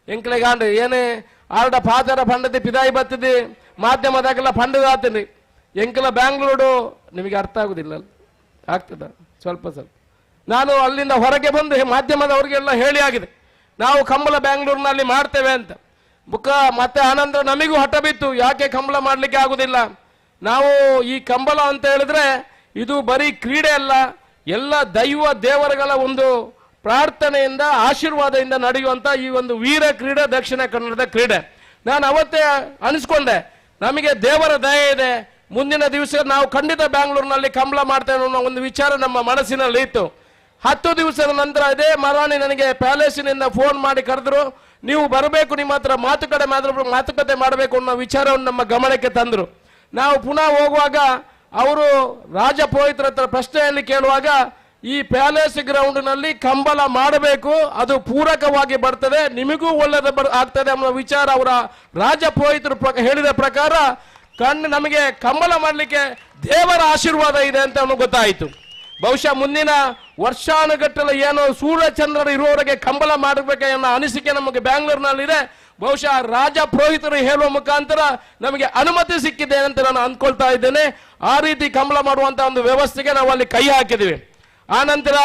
ಎಂಕ್ಲೆಗಾಂಡ್ ಏನೇ ಆರ್ಡ ಪಾದರ ಪಂಡದಿ ಪಿದಾಯಿ ಬರ್ತದೆ ಮಾಧ್ಯಮದಾಗೆಲ್ಲ ಪಂಡದಾತೀನಿ ಎಂಕೆಲ್ಲ ಬ್ಯಾಂಗ್ಳೂರು ನಿಮಗೆ ಅರ್ಥ ಆಗುದಿಲ್ಲ, ಆಗ್ತದ ಸ್ವಲ್ಪ ಸ್ವಲ್ಪ. ನಾನು ಅಲ್ಲಿಂದ ಹೊರಗೆ ಬಂದು ಮಾಧ್ಯಮದವ್ರಿಗೆಲ್ಲ ಹೇಳಿ ಆಗಿದೆ ನಾವು ಕಂಬಳ ಬ್ಯಾಂಗ್ಳೂರಿನಲ್ಲಿ ಮಾಡ್ತೇವೆ ಅಂತ. ಮತ್ತೆ ಆನಂತರ ನಮಗೂ ಹಠ ಬಿತ್ತು, ಯಾಕೆ ಕಂಬಳ ಮಾಡ್ಲಿಕ್ಕೆ ಆಗುದಿಲ್ಲ. ನಾವು ಈ ಕಂಬಳ ಅಂತ ಹೇಳಿದ್ರೆ ಇದು ಬರೀ ಕ್ರೀಡೆ ಅಲ್ಲ, ಎಲ್ಲ ದೈವ ದೇವರುಗಳ ಒಂದು ಪ್ರಾರ್ಥನೆಯಿಂದ ಆಶೀರ್ವಾದದಿಂದ ನಡೆಯುವಂತ ಈ ಒಂದು ವೀರ ಕ್ರೀಡೆ ದಕ್ಷಿಣ ಕನ್ನಡದ ಕ್ರೀಡೆ. ನಾನು ಅವತ್ತೇ ಅನಿಸ್ಕೊಂಡೆ ನಮಗೆ ದೇವರ ದಯೆ ಇದೆ, ಮುಂದಿನ ದಿವಸ ನಾವು ಖಂಡಿತ ಬ್ಯಾಂಗ್ಳೂರಿನಲ್ಲಿ ಕಂಬಳ ಮಾಡ್ತೇವೆ ಅನ್ನೋ ಒಂದು ವಿಚಾರ ನಮ್ಮ ಮನಸ್ಸಿನಲ್ಲಿ ಇತ್ತು. 10 ದಿವಸದ ನಂತರ ಇದೇ ಮರಾಣಿ ನನಗೆ ಪ್ಯಾಲೇಸಿನಿಂದ ಫೋನ್ ಮಾಡಿ ಕರೆದ್ರು, ನೀವು ಬರಬೇಕು, ನಿಮ್ಮ ಹತ್ರ ಮಾತುಕತೆ ಮಾಡಬೇಕು ಅನ್ನೋ ವಿಚಾರವನ್ನು ನಮ್ಮ ಗಮನಕ್ಕೆ ತಂದರು. ನಾವು ಪುನಃ ಹೋಗುವಾಗ ಅವರು ರಾಜ ಪುರೋಹಿತರ ಹತ್ರ ಪ್ರಶ್ನೆಯಲ್ಲಿ ಕೇಳುವಾಗ ಈ ಪ್ಯಾಲೇಸ್ ಗ್ರೌಂಡ್ನಲ್ಲಿ ಕಂಬಳ ಮಾಡಬೇಕು, ಅದು ಪೂರಕವಾಗಿ ಬರ್ತದೆ, ನಿಮಗೂ ಒಳ್ಳೆದ ಆಗ್ತದೆ ಅನ್ನೋ ವಿಚಾರ ಅವರ ರಾಜ ಪುರೋಹಿತರು ಹೇಳಿದ ಪ್ರಕಾರ ನಮಗೆ ಕಂಬಳ ಮಾಡಲಿಕ್ಕೆ ದೇವರ ಆಶೀರ್ವಾದ ಇದೆ ಅಂತ ನಮಗೆ ಗೊತ್ತಾಯಿತು. ಬಹುಶಃ ಮುಂದಿನ ವರ್ಷಾನುಗಟ್ಟಲೆ ಏನು ಸೂರ್ಯಚಂದ್ರರು ಇರುವವರೆಗೆ ಕಂಬಳ ಮಾಡಬೇಕು ಅನ್ನೋ ಅನಿಸಿಕೆ ನಮಗೆ ಬ್ಯಾಂಗ್ಳೂರಿನಲ್ಲಿದೆ. ಬಹುಶಃ ರಾಜ ಪುರೋಹಿತರು ಹೇಳುವ ಮುಖಾಂತರ ನಮಗೆ ಅನುಮತಿ ಸಿಕ್ಕಿದೆ ಅಂತ ನಾನು ಅಂದ್ಕೊಳ್ತಾ ಇದ್ದೇನೆ. ಆ ರೀತಿ ಕಂಬಳ ಮಾಡುವಂತ ಒಂದು ವ್ಯವಸ್ಥೆಗೆ ನಾವು ಅಲ್ಲಿ ಕೈ ಹಾಕಿದ್ವಿ. ಆ ನಂತರ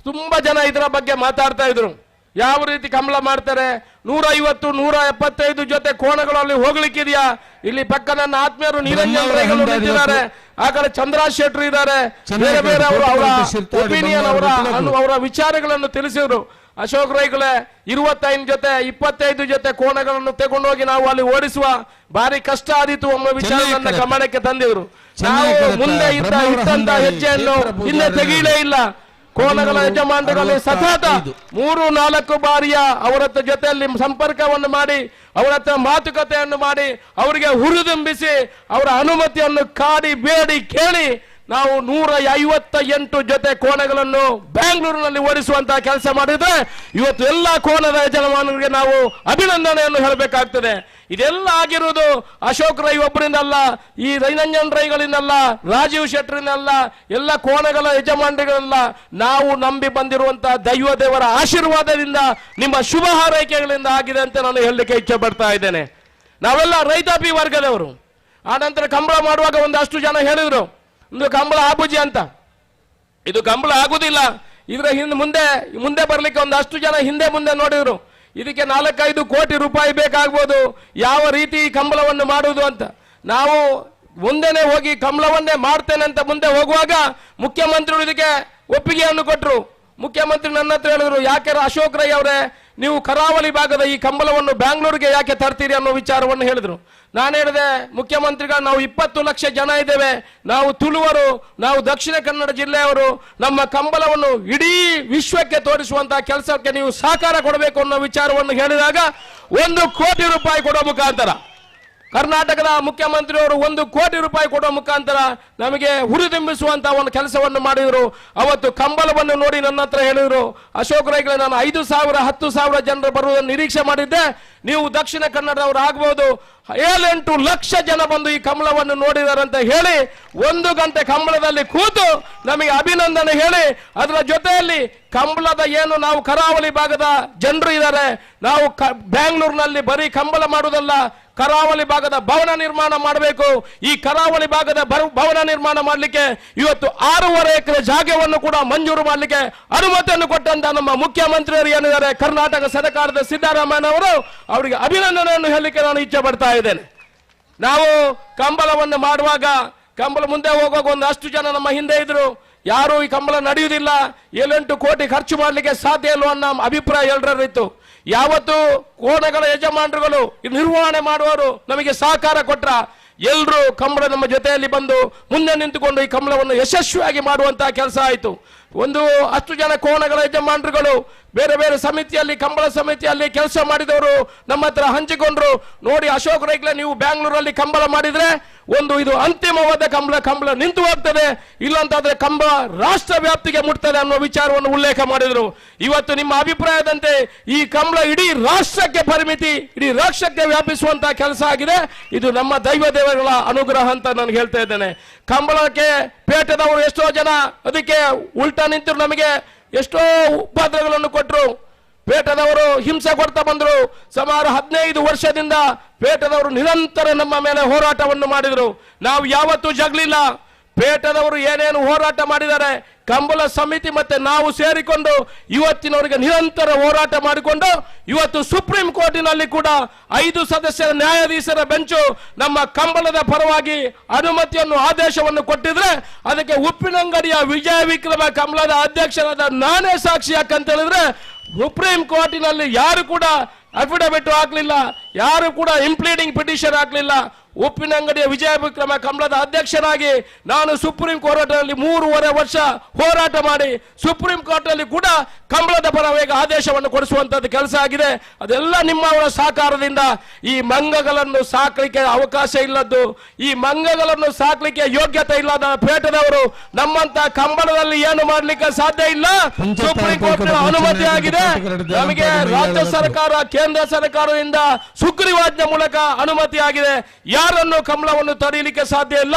ತುಂಬಾ ಜನ ಇದರ ಬಗ್ಗೆ ಮಾತಾಡ್ತಾ ಇದ್ರು, ಯಾವ ರೀತಿ ಕಂಬಳ ಮಾಡ್ತಾರೆ, 150 175 ಜೊತೆ ಕೋಣಗಳು ಅಲ್ಲಿ ಹೋಗ್ಲಿಕ್ಕಿದೆಯಾ, ಇಲ್ಲಿ ಪಕ್ಕ ನನ್ನ ಆತ್ಮೀಯರು ನಿರಂಜನ್ ರೈಗಳು ನಿಂತಿದ್ದಾರೆ, ಆ ಕಡೆ ಚಂದ್ರಾ ಶೆಟ್ರು ಇದ್ದಾರೆ, ಬೇರೆ ಬೇರೆ ಅವರ ಒಪಿನಿಯನ್ ಅವರ ವಿಚಾರಗಳನ್ನು ತಿಳಿಸಿದ್ರು. ಅಶೋಕ್ ರೈಗಳೇ 25 ಜೊತೆ ಕೋಣಗಳನ್ನು ತಗೊಂಡೋಗಿ ನಾವು ಅಲ್ಲಿ ಓಡಿಸುವ ಭಾರಿ ಕಷ್ಟ ಆದೀತು ಎಂಬ ವಿಚಾರ ನನ್ನ ಗಮನಕ್ಕೆ ತಂದಿದ್ರು. ನಾವು ಮುಂದೆ ಇದ್ದಂತ ಹೆಜ್ಜೆಯನ್ನು ಹಿಂದೆ ತೆಗೀಲೇ ಇಲ್ಲ. ಕೋಣಗಳ ಯಜಮಾನರಲ್ಲಿ ಸತತ 3-4 ಬಾರಿಯ ಅವರ ಜೊತೆಯಲ್ಲಿ ಸಂಪರ್ಕವನ್ನು ಮಾಡಿ, ಅವರ ಹತ್ರ ಮಾತುಕತೆಯನ್ನು ಮಾಡಿ, ಅವರಿಗೆ ಹುರಿದುಂಬಿಸಿ ಅವರ ಅನುಮತಿಯನ್ನು ಕಾಡಿ ಬೇಡಿ ಕೇಳಿ ನಾವು 158 ಜೊತೆ ಕೋಣಗಳನ್ನು ಬ್ಯಾಂಗ್ಳೂರಿನಲ್ಲಿ ಓಡಿಸುವಂತಹ ಕೆಲಸ ಮಾಡಿದ್ರೆ ಇವತ್ತು ಎಲ್ಲ ಕೋಣದ ಯಜಮಾನರಿಗೆ ನಾವು ಅಭಿನಂದನೆಯನ್ನು ಹೇಳಬೇಕಾಗ್ತದೆ. ಇದೆಲ್ಲ ಆಗಿರುವುದು ಅಶೋಕ್ ರೈ ಒಬ್ಬರಿಂದಲ್ಲ, ಈ ನಿರಂಜನ್ ರೈಗಳಿಂದಲ್ಲ, ರಾಜೀವ್ ಶೆಟ್ಟರಿಂದಲ್ಲ, ಎಲ್ಲ ಕೋಣಗಳ ಯಜಮಾನರಿಗಳಲ್ಲ, ನಾವು ನಂಬಿ ಬಂದಿರುವಂತಹ ದೈವ ದೇವರ ಆಶೀರ್ವಾದದಿಂದ ನಿಮ್ಮ ಶುಭ ಹಾರೈಕೆಗಳಿಂದ ಆಗಿದೆ ಅಂತ ನಾನು ಹೇಳಲಿಕ್ಕೆ ಇಚ್ಛೆ ಪಡ್ತಾ ಇದ್ದೇನೆ. ನಾವೆಲ್ಲ ರೈತಾಪಿ ವರ್ಗದವರು. ಆ ನಂತರ ಕಂಬಳ ಮಾಡುವಾಗ ಒಂದಷ್ಟು ಜನ ಹೇಳಿದ್ರು ಒಂದು ಕಂಬಳ ಆಬುಜಿ ಅಂತ. ಇದು ಕಂಬಳ ಆಗುದಿಲ್ಲ, ಇದರ ಮುಂದೆ ಬರ್ಲಿಕ್ಕೆ ಒಂದಷ್ಟು ಜನ ಹಿಂದೆ ಮುಂದೆ ನೋಡಿದ್ರು, ಇದಕ್ಕೆ 4-5 ಕೋಟಿ ರೂಪಾಯಿ ಬೇಕಾಗ್ಬೋದು, ಯಾವ ರೀತಿ ಕಂಬಳವನ್ನು ಮಾಡುವುದು ಅಂತ. ನಾವು ಮುಂದೆನೆ ಹೋಗಿ ಕಂಬಳವನ್ನೇ ಮಾಡ್ತೇನೆ ಅಂತ ಮುಂದೆ ಹೋಗುವಾಗ ಮುಖ್ಯಮಂತ್ರಿಗಳು ಇದಕ್ಕೆ ಒಪ್ಪಿಗೆಯನ್ನು ಕೊಟ್ಟರು. ಮುಖ್ಯಮಂತ್ರಿ ನನ್ನ ಹತ್ರ ಹೇಳಿದ್ರು, ಯಾಕೆ ಅಶೋಕ್ ರೈ ಅವರೇ ನೀವು ಕರಾವಳಿ ಭಾಗದ ಈ ಕಂಬಳವನ್ನು ಬ್ಯಾಂಗ್ಳೂರಿಗೆ ಯಾಕೆ ತರ್ತೀರಿ ಅನ್ನೋ ವಿಚಾರವನ್ನು ಹೇಳಿದ್ರು. ನಾನು ಹೇಳಿದೆ, ಮುಖ್ಯಮಂತ್ರಿಗಳು ನಾವು 20 ಲಕ್ಷ ಜನ ಇದ್ದೇವೆ, ನಾವು ತುಳುವರು, ನಾವು ದಕ್ಷಿಣ ಕನ್ನಡ ಜಿಲ್ಲೆಯವರು, ನಮ್ಮ ಕಂಬಳವನ್ನು ಇಡೀ ವಿಶ್ವಕ್ಕೆ ತೋರಿಸುವಂತಹ ಕೆಲಸಕ್ಕೆ ನೀವು ಸಹಕಾರ ಕೊಡಬೇಕು ಅನ್ನೋ ವಿಚಾರವನ್ನು ಹೇಳಿದಾಗ 1 ಕೋಟಿ ರೂಪಾಯಿ ಕೊಡೋ ಮುಖಾಂತರ ಕರ್ನಾಟಕದ ಮುಖ್ಯಮಂತ್ರಿಯವರು 1 ಕೋಟಿ ರೂಪಾಯಿ ಕೊಡುವ ಮುಖಾಂತರ ನಮಗೆ ಹುರಿದುಂಬಿಸುವಂತಹ ಒಂದು ಕೆಲಸವನ್ನು ಮಾಡಿದರು. ಅವತ್ತು ಕಂಬಳವನ್ನು ನೋಡಿ ನನ್ನ ಹತ್ರ ಹೇಳಿದರು, ಅಶೋಕ್ ರೈಗಳೇ ನಾನು 5,000 10,000 ಜನರು ಬರುವುದನ್ನು ನಿರೀಕ್ಷೆ ಮಾಡಿದ್ದೆ, ನೀವು ದಕ್ಷಿಣ ಕನ್ನಡದವರು ಆಗ್ಬೋದು, 7-8 ಲಕ್ಷ ಜನ ಬಂದು ಈ ಕಂಬಳವನ್ನು ನೋಡಿದ್ದಾರೆ ಅಂತ ಹೇಳಿ 1 ಗಂಟೆ ಕಂಬಳದಲ್ಲಿ ಕೂತು ನಮಗೆ ಅಭಿನಂದನೆ ಹೇಳಿ, ಅದರ ಜೊತೆಯಲ್ಲಿ ಕಂಬಳದ ಏನು ನಾವು ಕರಾವಳಿ ಭಾಗದ ಜನರು ಇದ್ದಾರೆ, ನಾವು ಬ್ಯಾಂಗ್ಳೂರಿನಲ್ಲಿ ಬರೀ ಕಂಬಳ ಮಾಡುವುದಲ್ಲ, ಕರಾವಳಿ ಭಾಗದ ಭವನ ನಿರ್ಮಾಣ ಮಾಡಬೇಕು. ಈ ಕರಾವಳಿ ಭಾಗದ ಭವನ ನಿರ್ಮಾಣ ಮಾಡಲಿಕ್ಕೆ ಇವತ್ತು 6.5 ಎಕರೆ ಜಾಗವನ್ನು ಕೂಡ ಮಂಜೂರು ಮಾಡಲಿಕ್ಕೆ ಅನುಮತಿಯನ್ನು ಕೊಟ್ಟಂತ ನಮ್ಮ ಮುಖ್ಯಮಂತ್ರಿಯರು ಏನಿದ್ದಾರೆ ಕರ್ನಾಟಕ ಸರ್ಕಾರದ ಸಿದ್ದರಾಮಯ್ಯ ಅವರು, ಅವರಿಗೆ ಅಭಿನಂದನೆಯನ್ನು ಹೇಳಲಿಕ್ಕೆ ನಾನು ಇಚ್ಛೆ ಪಡ್ತಾ ಇದ್ದೇನೆ. ನಾವು ಕಂಬಳವನ್ನು ಮಾಡುವಾಗ ಕಂಬಳ ಮುಂದೆ ಹೋಗುವಾಗ ಒಂದಷ್ಟು ಜನ ನಮ್ಮ ಹಿಂದೆ ಇದ್ರು, ಯಾರು ಈ ಕಂಬಳ ನಡೆಯುವುದಿಲ್ಲ, 7-8 ಕೋಟಿ ಖರ್ಚು ಮಾಡಲಿಕ್ಕೆ ಸಾಧ್ಯ ಇಲ್ಲ ಅನ್ನೋ ಅಭಿಪ್ರಾಯ ಎಲ್ಲರಿತ್ತು. ಯಾವತ್ತು ಕೋಣಗಳ ಯಜಮಾನರುಗಳು ನಿರ್ವಹಣೆ ಮಾಡುವವರು ನಮಗೆ ಸಹಕಾರ ಕೊಟ್ರ, ಎಲ್ಲರೂ ಕಂಬಳ ನಮ್ಮ ಜೊತೆಯಲ್ಲಿ ಬಂದು ಮುಂದೆ ನಿಂತುಕೊಂಡು ಈ ಕಂಬಳವನ್ನು ಯಶಸ್ವಿಯಾಗಿ ಮಾಡುವಂತಹ ಕೆಲಸ ಆಯಿತು. 10 ಜನ ಕೋಣಗಳ ಯಜಮಾನರುಗಳು ಬೇರೆ ಬೇರೆ ಸಮಿತಿಯಲ್ಲಿ ಕಂಬಳ ಸಮಿತಿಯಲ್ಲಿ ಕೆಲಸ ಮಾಡಿದವರು ನಮ್ಮ ಹತ್ರ ಹಂಚಿಕೊಂಡ್ರು. ನೋಡಿ ಅಶೋಕ್ ರೈಗ್ಲೆ ನೀವು ಬ್ಯಾಂಗ್ಳೂರಲ್ಲಿ ಕಂಬಳ ಮಾಡಿದ್ರೆ ಇದು ಅಂತಿಮವಾದ ಕಂಬಳ ನಿಂತು ಹೋಗ್ತದೆ, ಇಲ್ಲಂತಾದ್ರೆ ಕಂಬಳ ರಾಷ್ಟ್ರ ವ್ಯಾಪ್ತಿಗೆ ಮುಟ್ತದೆ ಅನ್ನೋ ವಿಚಾರವನ್ನು ಉಲ್ಲೇಖ ಮಾಡಿದ್ರು. ಇವತ್ತು ನಿಮ್ಮ ಅಭಿಪ್ರಾಯದಂತೆ ಈ ಕಂಬಳ ಇಡೀ ರಾಷ್ಟ್ರಕ್ಕೆ ಪರಿಮಿತಿ, ಇಡೀ ರಾಷ್ಟ್ರಕ್ಕೆ ವ್ಯಾಪಿಸುವಂತಹ ಕೆಲಸ ಆಗಿದೆ. ಇದು ನಮ್ಮ ದೈವ ದೇವಗಳ ಅನುಗ್ರಹ ಅಂತ ನಾನು ಹೇಳ್ತಾ ಇದ್ದೇನೆ. ಕಂಬಳಕ್ಕೆ ಪೇಟದವರು ಎಷ್ಟೋ ಜನ ಅದಕ್ಕೆ ಉಲ್ಟಾ ನಿಂತರು, ನಮಗೆ ಎಷ್ಟೋ ಉಪದ್ರವಗಳನ್ನು ಕೊಟ್ಟರು. ಪೇಟದವರು ಹಿಂಸೆ ಕೊಡ್ತಾ ಬಂದರು. ಸುಮಾರು 15 ವರ್ಷದಿಂದ ಪೇಟದವರು ನಿರಂತರ ನಮ್ಮ ಮೇಲೆ ಹೋರಾಟವನ್ನು ಮಾಡಿದರು. ನಾವು ಯಾವತ್ತೂ ಜಗ್ಲಿಲ್ಲ. ಪೇಟದವರು ಏನೇನು ಹೋರಾಟ ಮಾಡಿದ್ದಾರೆ, ಕಂಬಳ ಸಮಿತಿ ಮತ್ತೆ ನಾವು ಸೇರಿಕೊಂಡು ಇವತ್ತಿನವರೆಗೆ ನಿರಂತರ ಹೋರಾಟ ಮಾಡಿಕೊಂಡು ಇವತ್ತು ಸುಪ್ರೀಂ ಕೋರ್ಟಿನಲ್ಲಿ ಕೂಡ 5 ಸದಸ್ಯರ ನ್ಯಾಯಾಧೀಶರ ಬೆಂಚು ನಮ್ಮ ಕಂಬಳದ ಪರವಾಗಿ ಅನುಮತಿಯನ್ನು ಆದೇಶವನ್ನು ಕೊಟ್ಟಿದ್ರೆ ಅದಕ್ಕೆ ಉಪ್ಪಿನಂಗಡಿಯ ವಿಜಯ ವಿಕ್ರಮ ಕಂಬಳದ ಅಧ್ಯಕ್ಷರಾದ ನಾನೇ ಸಾಕ್ಷಿ. ಯಾಕಂತ ಹೇಳಿದ್ರೆ ಸುಪ್ರೀಂ ಕೋರ್ಟಿನಲ್ಲಿ ಯಾರು ಕೂಡ ಅಫಿಡವಿಟ್ ಹಾಕಲಿಲ್ಲ, ಯಾರು ಕೂಡ ಇಂಪ್ಲೀಡಿಂಗ್ ಪಿಟಿಷನ್ ಹಾಕಲಿಲ್ಲ. ಉಪ್ಪಿನಂಗಡಿಯ ವಿಜಯ ವಿಕ್ರಮ ಕಂಬಳದ ಅಧ್ಯಕ್ಷನಾಗಿ ನಾನು ಸುಪ್ರೀಂ ಕೋರ್ಟ್ನಲ್ಲಿ 3.5 ವರ್ಷ ಹೋರಾಟ ಮಾಡಿ ಸುಪ್ರೀಂ ಕೋರ್ಟ್ನಲ್ಲಿ ಕೂಡ ಕಂಬಳದ ಪರವಾಗಿ ಆದೇಶವನ್ನು ಕೊಡಿಸುವಂತದ್ದು ಕೆಲಸ ಆಗಿದೆ. ಅದೆಲ್ಲ ನಿಮ್ಮವರ ಸಹಕಾರದಿಂದ. ಈ ಮಂಗಗಳನ್ನು ಸಾಕಲಿಕ್ಕೆ ಅವಕಾಶ ಇಲ್ಲದ್ದು, ಈ ಮಂಗಗಳನ್ನು ಸಾಕಲಿಕ್ಕೆ ಯೋಗ್ಯತೆ ಇಲ್ಲದ ಪೇಟದವರು ನಮ್ಮಂತ ಕಂಬಳದಲ್ಲಿ ಏನು ಮಾಡಲಿಕ್ಕೆ ಸಾಧ್ಯ ಇಲ್ಲ. ಸುಪ್ರೀಂ ಕೋರ್ಟ್ ಅನುಮತಿ ಆಗಿದೆ. ನಮಗೆ ರಾಜ್ಯ ಸರ್ಕಾರ ಕೇಂದ್ರ ಸರ್ಕಾರದಿಂದ ಸುಗ್ರೀವಾಜ್ಞೆ ಮೂಲಕ ಅನುಮತಿ ಆಗಿದೆ. ಯಾರನ್ನು ಕಂಬಳವನ್ನು ತಡೆಯಲಿಕ್ಕೆ ಸಾಧ್ಯ ಇಲ್ಲ.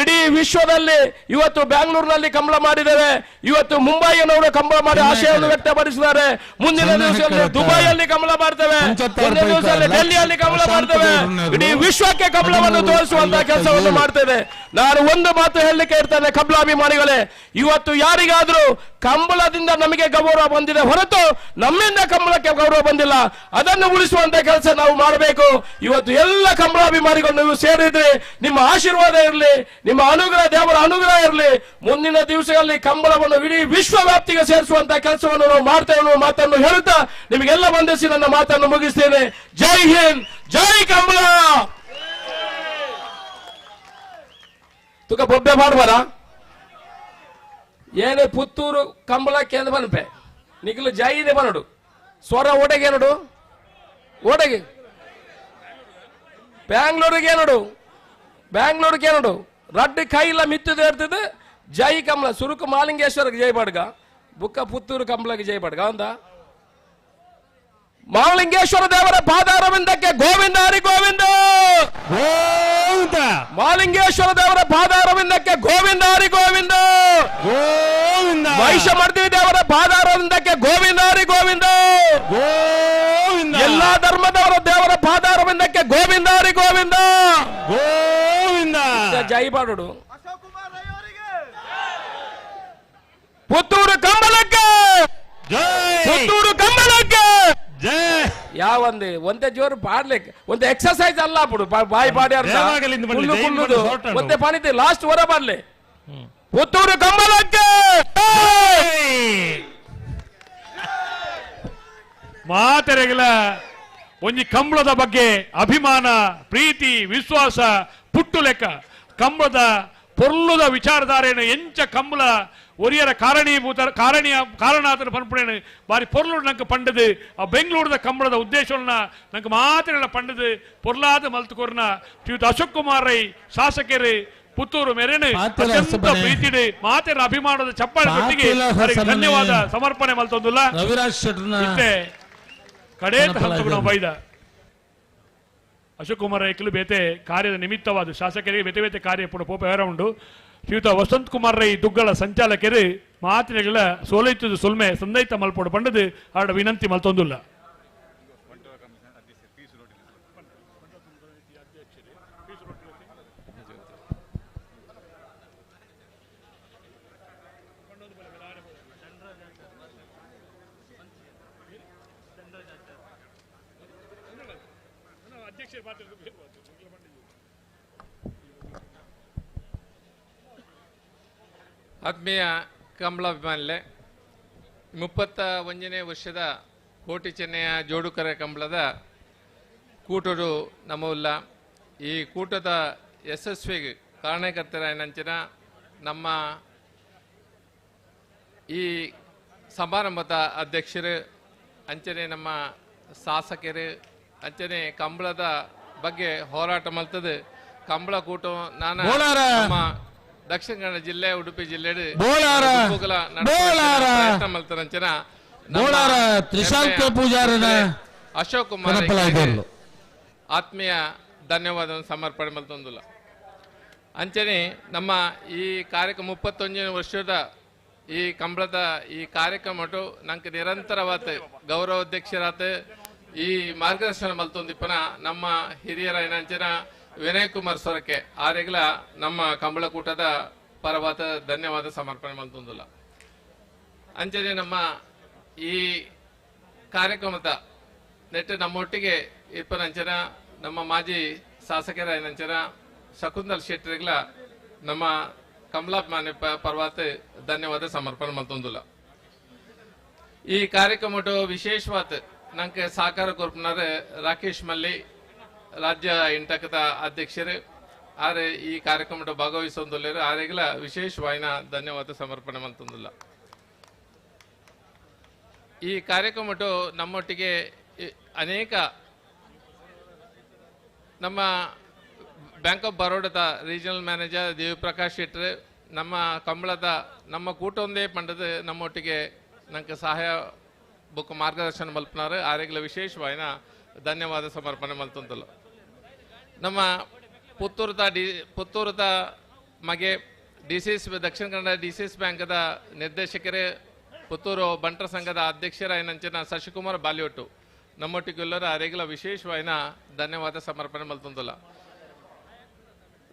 ಇಡೀ ವಿಶ್ವದಲ್ಲಿ ಇವತ್ತು ಬೆಂಗಳೂರಿನಲ್ಲಿ ಕಂಬಳ ಮಾಡಿದ್ದೇವೆ, ಇವತ್ತು ಮುಂಬೈನವರು ಕಂಬಳ ಮಾಡಿ ಆಶಯವನ್ನು ವ್ಯಕ್ತಪಡಿಸಿದ್ದಾರೆ. ಮುಂದಿನ ದಿವಸದಲ್ಲಿ ದುಬೈಯಲ್ಲಿ ಕಂಬಳ ಮಾಡ್ತೇವೆ, ಮುಂದಿನ ದಿವಸದಲ್ಲಿ ಡೆಲ್ಲಿಯಲ್ಲಿ ಕಂಬಳ ಮಾಡ್ತೇವೆ. ಇಡೀ ವಿಶ್ವಕ್ಕೆ ಕಂಬಳವನ್ನು ತೋರಿಸುವಂತಹ ಕೆಲಸವನ್ನು ಮಾಡ್ತೇವೆ. ನಾನು ಒಂದು ಮಾತು ಹೇಳಲಿಕ್ಕೆ ಇರ್ತೇನೆ, ಕಂಬಳಾಭಿಮಾನಿಗಳೇ, ಇವತ್ತು ಯಾರಿಗಾದ್ರೂ ಕಂಬಳದಿಂದ ನಮಗೆ ಗೌರವ ಬಂದಿದೆ ಹೊರತು ನಮ್ಮಿಂದ ಕಂಬಳಕ್ಕೆ ಗೌರವ ಬಂದಿಲ್ಲ. ಅದನ್ನು ಉಳಿಸುವಂತ ಕೆಲಸ ನಾವು ಮಾಡಬೇಕು. ಇವತ್ತು ಎಲ್ಲ ಕಂಬಳಾಭಿಮಾನಿಗಳು ನೀವು ಸೇರಿದ್ರೆ ನಿಮ್ಮ ಆಶೀರ್ವಾದ ಇರಲಿ, ನಿಮ್ಮ ಅನುಗ್ರಹ, ದೇವರ ಅನುಗ್ರಹ ಇರಲಿ. ಮುಂದಿನ ದಿವಸಗಳಲ್ಲಿ ಕಂಬಳವನ್ನು ಇಡೀ ವಿಶ್ವವ್ಯಾಪ್ತಿಗೆ ಸೇರಿಸುವಂತ ಕೆಲಸವನ್ನು ನಾವು ಮಾಡ್ತೇವೆ ಅನ್ನೋ ಮಾತನ್ನು ಹೇಳುತ್ತಾ ನಿಮಗೆಲ್ಲ ವಂದಿಸಿ ನನ್ನ ಮಾತನ್ನು ಮುಗಿಸ್ತೇನೆ. ಜೈ ಹಿಂದ್, ಜೈ ಕಂಬಳ. ತುಕ ಬೊಬ್ಬೆ ಮಾಡ್ಬಾರ ಏನೇ ಪುತ್ತೂರು ಕಂಬಳಕ್ಕೆ ಅಂತ ಬನ್ಪೆ ನಿಖಿಲು ಜೈದೆ ಬನಡು ಸ್ವರ ಓಡೆಗೆ ನೋಡು, ಓಡೆಗೆ ಬ್ಯಾಂಗ್ಳೂರಿಗೆ ನೋಡು, ಬ್ಯಾಂಗ್ಳೂರಿಗೆ ನೋಡು ರಡ್ಡು ಕೈಲ ಮಿತ್ತದ ಇರ್ತದೆ. ಜೈ ಕಂಬಳ ಸುರುಕು ಮಾಲಿಂಗೇಶ್ವರಕ್ಕೆ ಜೈ ಬಡ್ಗ, ಬುಕ್ಕ ಪುತ್ತೂರು ಕಂಬಳಕ್ಕೆ ಜೈ ಬಡ್ಗ ಅಂದ. ಮಾಲಿಂಗೇಶ್ವರ ದೇವರ ಪಾದಾರವಿಂದಕ್ಕೆ ಗೋವಿಂದ ಹರಿ ಗೋವಿಂದ, ಗೋವಿಂದ. ಮಾಲಿಂಗೇಶ್ವರ ದೇವರ ಪಾದಾರವಿಂದಕ್ಕೆ ಗೋವಿಂದ ಹರಿ ಗೋವಿಂದ, ಗೋವಿಂದ. ಮಹಿಷಮರ್ದಿನಿ ದೇವರ ಪಾದಾರವಿಂದಕ್ಕೆ ಗೋವಿಂದ ಹರಿ ಗೋವಿಂದ, ಗೋವಿಂದ. ಎಲ್ಲಾ ಧರ್ಮದವರ ದೇವರ ಪಾದಾರವಿಂದಕ್ಕೆ ಗೋವಿಂದ ಹರಿ ಗೋವಿಂದ, ಗೋವಿಂದ. ಜೈ ಬಾಡು ಪುತ್ತೂರು ಕಂಬಳಕ್ಕೆ, ಪುತ್ತೂರು ಕಂಬಳಕ್ಕೆ ಯಾವಂದೆ ಒಂದೇ ಜೋರು ಪಾಡ್ಲಿಕ್ಕೆ ಒಂದು ಎಕ್ಸರ್ಸೈಸ್ ಅಲ್ಲ ಬಿಡು, ಬಾಯಿ ಪಾಡಿ ಒಂದೇ ಪಾಣಿದ್ದೆ ಲಾಸ್ಟ್ ವರ ಮಾಡ್ಲಿ. ಪುತ್ತೂರು ಕಂಬಳಕ್ಕೆ ಮಾತೆರೆಗಳ ಒಂಜಿ ಕಂಬಳದ ಬಗ್ಗೆ ಅಭಿಮಾನ, ಪ್ರೀತಿ, ವಿಶ್ವಾಸ ಪುಟ್ಟು ಲೆಕ್ಕ. ಕಂಬಳದ ಪೊರ್ಲುದ ವಿಚಾರಧಾರೆಯನ್ನು ಎಂಚ ಕಂಬಳ ಒರಿಯರ ಕಾರಣೀಭೂತ ಕಾರಣಾತನ ಪನ್ಪುಣೇನು ಬಾರಿ ಪೊರ್ಲು ನಂಗೆ ಪಂಡದು ಆ ಬೆಂಗಳೂರದ ಕಂಬಳದ ಉದ್ದೇಶವನ್ನ ನಂಗೆ ಮಾತ್ರ ಪಂಡದು ಪೊರ್ಲಾದ ಮಲ್ತುಕೋರ್ನ ಶ್ರೀಯುತ ಅಶೋಕ್ ಕುಮಾರ್ ರೈ ಶಾಸಕರು ಪುತ್ತೂರು ಮೆರೆನು ಅತ್ಯಂತ ಪ್ರೀತಿಡು ಮಾತೆರ ಅಭಿಮಾನದ ಚಪ್ಪಾಳೆ ಕೊಟ್ಟಿಗೆ ಧನ್ಯವಾದ ಸಮರ್ಪಣೆ ಮಲ್ತೊಂದುಲ್ಲ. ಇತ್ತೆ ಕಡೆ ಹಂತಗಳು ಬೈದ ಅಶೋಕ್ ಕುಮಾರ್ ರೈಕಲು ಬೇತೆ ಕಾರ್ಯದ ನಿಮಿತ್ತವಾದ ಶಾಸಕರಿಗೆ ಬೇತೆ ಬೇತೆ ಕಾರ್ಯ ಪುಡ ಪೋಪ ಹೇರ ಉಂಡು. ಶ್ರೀಯುತ ವಸಂತ್ ಕುಮಾರ್ ರೈ ದುಗ್ಗಳ ಸಂಚಾಲಕರು ಮಾತಿನಗಳ ಸೋಲೈತದ ಸೊಲ್ಮೆ ಸಂದೈತ ಮಲ್ಪೋಡು ಪಂಡದು ಆಡ ವಿನಂತಿ ಮಲ್ತೊಂದುಲ್ಲ. ಆತ್ಮೀಯ ಕಂಬಳಾಭಿಮಾನಿಲೆ 31ನೇ ವರ್ಷದ ಕೋಟಿ ಚೆನ್ನಯ್ಯ ಜೋಡುಕರ ಕಂಬಳದ ಕೂಟರು ನಮ್ಮಲ್ಲ. ಈ ಕೂಟದ ಯಶಸ್ವಿಗೆ ಕಾರಣಕರ್ತರಾಯನಂಚಿನ ನಮ್ಮ ಈ ಸಮಾರಂಭದ ಅಧ್ಯಕ್ಷರು ಅಂಚನೆ ನಮ್ಮ ಶಾಸಕರು ಅಂಚನೆ ಕಂಬಳದ ಬಗ್ಗೆ ಹೋರಾಟ ಮಲ್ತದೆ. ಕಂಬಳ ಕೂಟ ನಾನು ನಮ್ಮ ದಕ್ಷಿಣ ಕನ್ನಡ ಜಿಲ್ಲೆ ಉಡುಪಿ ಜಿಲ್ಲೆ ಅಶೋಕ್ ಕುಮಾರ್ ಆತ್ಮೀಯ ಧನ್ಯವಾದ ಸಮರ್ಪಣೆ ಮಲ್ತೊಂದುಲ್ಲ. ಅಂಚನೆ ನಮ್ಮ ಈ ಕಾರ್ಯಕ್ರಮ 31 ವರ್ಷದ ಈ ಕಂಬಳದ ಈ ಕಾರ್ಯಕ್ರಮ ನಂಗೆ ನಿರಂತರವಾದ ಗೌರವ ಅಧ್ಯಕ್ಷರಾತ ಈ ಮಾರ್ಗದರ್ಶನ ಮಲ್ತೊಂದಿಪ್ಪನ ನಮ್ಮ ಹಿರಿಯರ ಏನಂಚನ ವಿನಯ್ ಕುಮಾರ್ ಸೊರಕೆ ಆರೆಗ್ಲ ನಮ್ಮ ಕಂಬಳ ಕೂಟದ ಪರವಾದ ಧನ್ಯವಾದ ಸಮರ್ಪಣೆ ಮಲ್ತೊಂದಿಲ್ಲ. ಅಂಚನೆ ನಮ್ಮ ಈ ಕಾರ್ಯಕ್ರಮದ ನೆಟ್ಟು ನಮ್ಮೊಟ್ಟಿಗೆ ಇಪ್ಪನಂಚನ ನಮ್ಮ ಮಾಜಿ ಶಾಸಕರ ಏನಂಚನ ಶಕುಂತಲ್ ಶೆಟ್ಟರಿಗ್ಲ ನಮ್ಮ ಕಮಲಾಭಿಮಾನಿ ಪರ್ವಾತ ಧನ್ಯವಾದ ಸಮರ್ಪಣೆ ಮಲ್ತೊಂದಿಲ್ಲ. ಈ ಕಾರ್ಯಕ್ರಮ ವಿಶೇಷವಾದ ನಂಗೆ ಸಹಕಾರ ಕೊರ್ಪುನಾರ ರಾಕೇಶ್ ಮಲ್ಲಿ ರಾಜ್ಯ ಇಂಟಕದ ಅಧ್ಯಕ್ಷರು ಆರೆ ಈ ಕಾರ್ಯಕ್ರಮ ಭಾಗವಹಿಸೊಂದುಲ್ಲೇರು ಆರೆಗ್ಲ ವಿಶೇಷವಾಯಿನ ಧನ್ಯವಾದ ಸಮರ್ಪಣೆ ಮಲ್ತೊಂದಿಲ್ಲ. ಈ ಕಾರ್ಯಕ್ರಮ ನಮ್ಮೊಟ್ಟಿಗೆ ಅನೇಕ ನಮ್ಮ ಬ್ಯಾಂಕ್ ಆಫ್ ಬರೋಡದ ರೀಜನಲ್ ಮ್ಯಾನೇಜರ್ ದೇವಪ್ರಕಾಶ್ ಶೆಟ್ಟರ್ ನಮ್ಮ ಕಂಬಳದ ನಮ್ಮ ಕೂಟೊಂದೇ ಪಂಡದ ನಮ್ಮೊಟ್ಟಿಗೆ ನಂಗೆ ಸಹಾಯ ಬುಕ್ ಮಾರ್ಗದರ್ಶನ ಮಲ್ಪನಾರು ಆರೆಗ್ಲ ವಿಶೇಷವಾಯಿನ ಧನ್ಯವಾದ ಸಮರ್ಪಣೆ ಮಲ್ತೊಂದಿಲ್ಲ. ನಮ್ಮ ಪುತ್ತೂರದ ಮಗೆ DCS ದಕ್ಷಿಣ ಕನ್ನಡ DCS ಬ್ಯಾಂಕದ ನಿರ್ದೇಶಕರೇ ಪುತ್ತೂರು ಬಂಟರ ಸಂಘದ ಅಧ್ಯಕ್ಷರ ಏನಂಚಿನ ಶಶಿಕುಮಾರ್ ಬಾಲಿಯೊಟ್ಟು ನಮ್ಮೊಟ್ಟಿಗೆಲ್ಲರ ಆರೆಗ್ಲ ವಿಶೇಷವಾಯಿನ ಧನ್ಯವಾದ ಸಮರ್ಪಣೆ ಮಲ್ತೊಂದಿಲ್ಲ.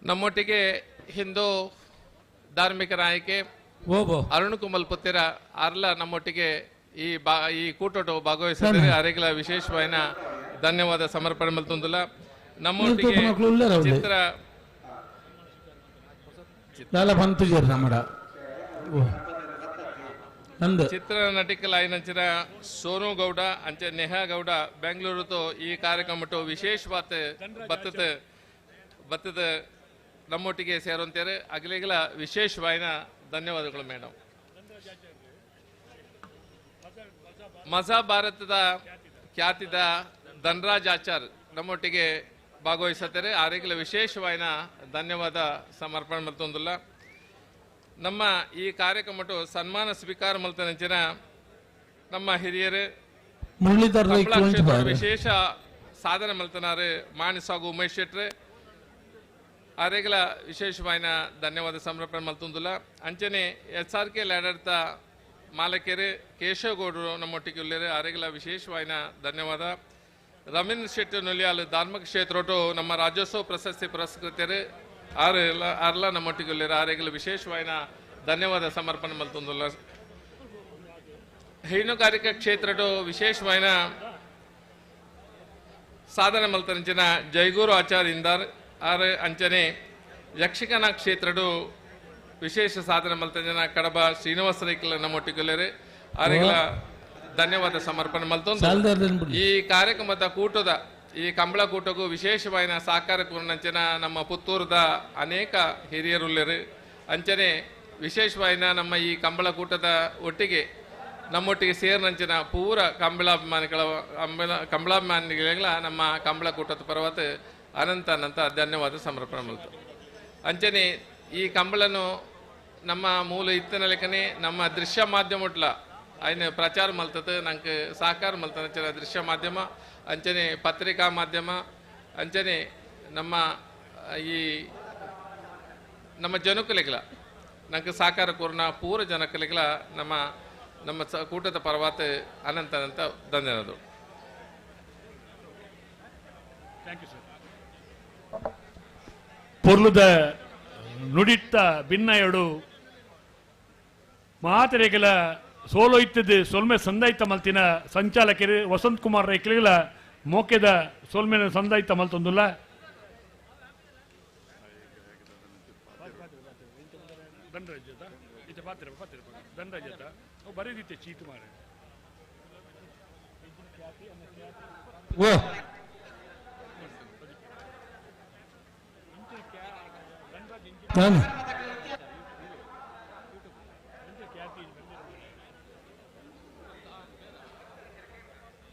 ನಮ್ಮೊಟ್ಟಿಗೆ ಹಿಂದೂ ಧಾರ್ಮಿಕ ನಾಯಕಿ ಅರುಣ್ ಕುಮಲ್ ಪುತ್ತಿರ ಅರ್ಲ ನಮ್ಮೊಟ್ಟಿಗೆ ಈ ಕೂಟೋಟ ಭಾಗವಹಿಸಿದರೆ ಆರೆಗ್ಲ ವಿಶೇಷವಾಯಿನ ಧನ್ಯವಾದ ಸಮರ್ಪಣೆ ಮಲ್ತೊಂದಿಲ್ಲ. ನಮ್ಮೊಟ್ಟಿಗೆ ಚಿತ್ರ ನಟಿಕಲಾಯಿನಂಚಿನ ಸೋನು ಗೌಡ ಅಂಚೆ ನೆಹಾ ಗೌಡ ಬೆಂಗಳೂರು ಈ ಕಾರ್ಯಕ್ರಮ ವಿಶೇಷವಾದ ಬತ್ತದ ನಮ್ಮೊಟ್ಟಿಗೆ ಸೇರುವಂತಾರೆ ಅಗಲಿಗಲ ವಿಶೇಷವಾಯಿನ ಧನ್ಯವಾದಗಳು ಮೇಡಮ್. ಮಜಾ ಭಾರತದ ಖ್ಯಾತಿದ ಧನರಾಜ್ ಆಚಾರ್ ನಮ್ಮೊಟ್ಟಿಗೆ ಭಾಗವಹಿಸುತ್ತಾರೆ ಆರೆಗ್ಲ ವಿಶೇಷವಾಯಿನ ಧನ್ಯವಾದ ಸಮರ್ಪಣೆ ಮಲ್ತೊಂದಿಲ್ಲ. ನಮ್ಮ ಈ ಕಾರ್ಯಕ್ರಮ ಸನ್ಮಾನ ಸ್ವೀಕಾರ ಮಲ್ತನಂಚಿನ ನಮ್ಮ ಹಿರಿಯರು ವಿಶೇಷ ಸಾಧನೆ ಮಲ್ತನಾರು ಮಾಣಿಸಾಗು ಉಮೇಶ್ ಶೆಟ್ರೆ ಆರೆಗ್ಲ ವಿಶೇಷವಾಯಿನ ಧನ್ಯವಾದ ಸಮರ್ಪಣೆ ಮಲ್ತೊಂದಿಲ್ಲ. ಅಂಚನೆ SRK ಲ್ಯಾಡರ್ತ ಮಾಲಕೆರೆ ಕೇಶವ್ ಗೌಡರು ನಮ್ಮೊಟ್ಟಿಗೆ ಉಳ್ಳೇರು ಆರೆಗ್ಲ ವಿಶೇಷವಾಯಿನ ಧನ್ಯವಾದ. ರವೀಂದ್ರ ಶೆಟ್ಟಿ ನುಲಿಯಾಲ್ ಧಾರ್ಮಿಕ ಕ್ಷೇತ್ರ ನಮ್ಮ ರಾಜ್ಯೋತ್ಸವ ಪ್ರಶಸ್ತಿ ಪುರಸ್ಕೃತರು ಆರ್ಲ ನಮ್ಮೊಟ್ಟಿಗೆ ಉಳ್ಳೇರು ಆರೆಗ್ಲ ವಿಶೇಷವಾಯಿನ ಧನ್ಯವಾದ ಸಮರ್ಪಣೆ ಮಲ್ತೊಂದಿಲ್ಲ. ಹೈನುಗಾರಿಕಾ ಕ್ಷೇತ್ರ ವಿಶೇಷವಾಯಿನ ಸಾಧನೆ ಮಲ್ತಂಚಿನ ಜೈಗೂರು ಆಚಾರ್ ಇಂದಾರ್ ಆರ್ ಅಂಚನೆ ಯಕ್ಷಗಾನ ಕ್ಷೇತ್ರ ವಿಶೇಷ ಸಾಧನೆ ಮಲ್ತಂಚಿನ ಕಡಬ ಶ್ರೀನಿವಾಸ ರೈಕಲ್ ನಮ್ಮೊಟ್ಟಿಗೆ ಆರೆಗ್ಲ ಧನ್ಯವಾದ ಸಮರ್ಪಣೆ ಮಲ್ತೊಂದು. ಈ ಕಾರ್ಯಕ್ರಮದ ಕೂಟದ ಈ ಕಂಬಳ ಕೂಟಗೂ ವಿಶೇಷವಾಯಿನ ಸಹಕಾರ ಕೊರ್ನಂಚಿನ ನಮ್ಮ ಪುತ್ತೂರದ ಅನೇಕ ಹಿರಿಯರುಳ್ಳರು ಅಂಚನೆ ವಿಶೇಷವಾಯಿನ ನಮ್ಮ ಈ ಕಂಬಳ ಕೂಟದ ಒಟ್ಟಿಗೆ ನಮ್ಮೊಟ್ಟಿಗೆ ಸೇರ್ನಂಚಿನ ಪೂರ ಕಂಬಳಾಭಿಮಾನಿಗಳ ನಮ್ಮ ಕಂಬಳ ಕೂಟದ ಪರ್ವತ ಅನಂತ ಧನ್ಯವಾದ ಸಮರ್ಪಣೆ ಮಲ್ತು. ಅಂಚನೆ ಈ ಕಂಬಳನು ನಮ್ಮ ಮೂಲ ಇತ್ತಿನ ಲೆಕ್ಕನೆ ನಮ್ಮ ದೃಶ್ಯ ಮಾಧ್ಯಮ ఆయన ప్రచారం మల్తది నాకు సహకారం మల్తన దృశ్య మాధ్యమ అంచనే పత్రికా మాధ్యమ అంచనే ನಮ್ಮ ಜನಕಲಿಗಳ ನಂಗೆ ಸಹಕಾರ ಕೋರ್ನ ಪೂರ ಜನಕಲಿಗಳ ನಮ್ಮ ಕೂಟದ ಪರ್ವತ ಅನಂತ ಧನ್ಯವಾದಗಳು. ಪೊರ್ಲುದ ನುಡಿತ್ತ ಭಿನ್ನಯಡು ಮಾತರೆಗಳ ಸೋಲೋ ಇತ್ತದು ಸೊಲ್ಮೆ ಸಂದಾಯಿತ ಮಲ್ತಿನ ಸಂಚಾಲಕರು ವಸಂತ್ ಕುಮಾರ್ ರೈಕಲಿಗಳ ಮೋಕೆದ ಸೋಲ್ಮೆನ ಸಂದಾಯಿತ ಮಲ್ತೊಂದುಲ್ಲ. ಬರೀದಿತ್ತೆ ಚೀತು ಮಾರೆ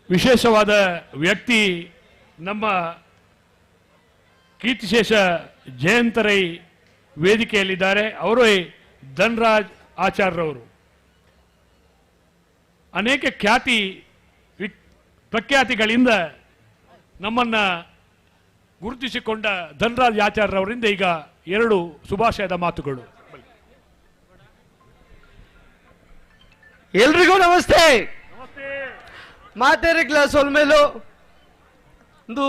ವಿಶೇಷವಾದ ವ್ಯಕ್ತಿ ನಮ್ಮ ಕೀರ್ತಿಶೇಷ ಜಯಂತರೈ ವೇದಿಕೆಯಲ್ಲಿದ್ದಾರೆ. ಅವರೇ ಧನರಾಜ್ ಆಚಾರ್ಯರವರು. ಅನೇಕ ಪ್ರಖ್ಯಾತಿಗಳಿಂದ ನಮ್ಮನ್ನ ಗುರುತಿಸಿಕೊಂಡ ಧನರಾಜ್ ಆಚಾರ್ಯವರಿಂದ ಈಗ 2 ಶುಭಾಶಯದ ಮಾತುಗಳು. ಎಲ್ರಿಗೂ ನಮಸ್ತೆ. ಮಾತೇರಿಗ್ಲ ಸೊಲ್ಮೇಲು ಒಂದು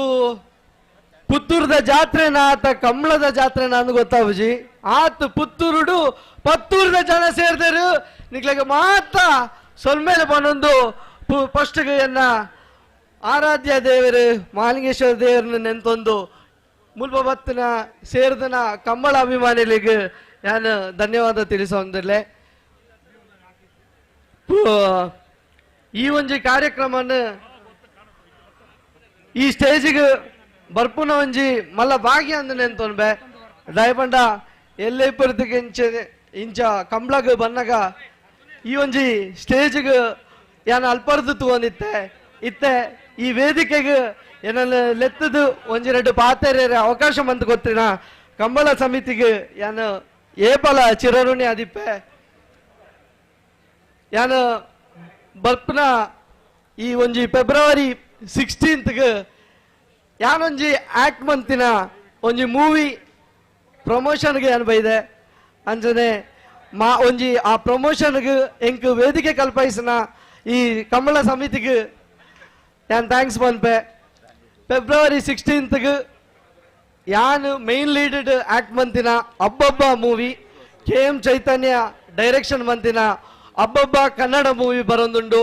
ಪುತ್ತೂರದ ಜಾತ್ರೆನ ಆತ ಕಂಬಳದ ಜಾತ್ರೆನ ಅಂದ್ ಗೊತ್ತಾವುಜಿ ಆತ ಪುತ್ತೂರುಡು ಪತ್ತೂರದ ಜನ ಸೇರ್ದರು ನಿಕ್ಲೆಗೆ ಮಾತ ಸೊಲ್ಮೇಲೆ ಬಂದೊಂದು ಫಸ್ಟ್ಗೆ ಎನ್ನ ಆರಾಧ್ಯ ದೇವರು ಮಾಲಿಂಗೇಶ್ವರ ದೇವರನ್ನ ನೆಂತೊಂದು ಮುಲ್ಪ ಬತ್ತನ ಸೇರಿದನ ಕಂಬಳ ಅಭಿಮಾನಿಗಳಿಗೆ ನಾನು ಧನ್ಯವಾದ ತಿಳಿಸೋದಿಲ್ಲ. ಈ ಒಂಜಿ ಕಾರ್ಯಕ್ರಮನ ಈ ಸ್ಟೇಜಿಗೆ ಬರ್ಪುನ ಒಂಜಿ ಮಲ್ಲ ಭಾಗ್ಯ ಅಂದ ನೆನ್ತೊನ್ಬೆ ದಯಪಂಡ ಎಲ್ಲೇ ಪರ್ತಿಗೆ ಇಂಚ ಕಂಬಳಗ ಬನ್ನಗ ಈ ಒಂಜಿ ಸ್ಟೇಜಿಗೆ ಯಾನ ಅಲ್ಪರ್ದು ತಗೊಂಡಿತ್ತೆ ಇತ್ತೆ ಈ ವೇದಿಕೆಗೆ ಏನನ್ನ ಲೆತ್ತದು ಒಂಜಿ 2 ಪಾತೆರೆ ಅವಕಾಶ ಮಂತ್ ಗೊತ್ತಿನ ಕಂಬಳ ಸಮಿತಿಗೆ ಯಾನು ಏಪಲ ಚಿರಋಣಿ ಆದಿಪ್ಪೆ. ಯಾನು ಬರ್ಪನ ಈ ಒಂಜಿ ಫೆಬ್ರವರಿ 16ಗೆ ಯಾನೊಂಜಿ ಆಕ್ಟ್ ಮಂತಿನ ಒಂಜಿ ಮೂವಿ ಪ್ರಮೋಷನ್ಗೆ ಯಾನು ಬೈದೆ ಅಂಜನೆ ಒಂಜಿ ಆ ಪ್ರಮೋಷನ್ಗೆ ಎಂಕ್ ವೇದಿಕೆ ಕಲ್ಪಿಸಿನ ಈ ಕಂಬಳ ಸಮಿತಿಗೆ ಯಾನ್ ಥ್ಯಾಂಕ್ಸ್ ಪನ್ಪೆ. ಫೆಬ್ರವರಿ 16ಗೆ ಯಾನು ಮೇನ್ ಲೀಡ್ ಆಕ್ಟ್ ಮಂತಿನ ಅಬ್ಬಬ್ಬ ಮೂವಿ KM ಚೈತನ್ಯ ಡೈರೆಕ್ಷನ್ ಮಂತಿನ ಅಬ್ಬಬ್ಬ ಕನ್ನಡ ಮೂವಿ ಬರೋದುಂಡು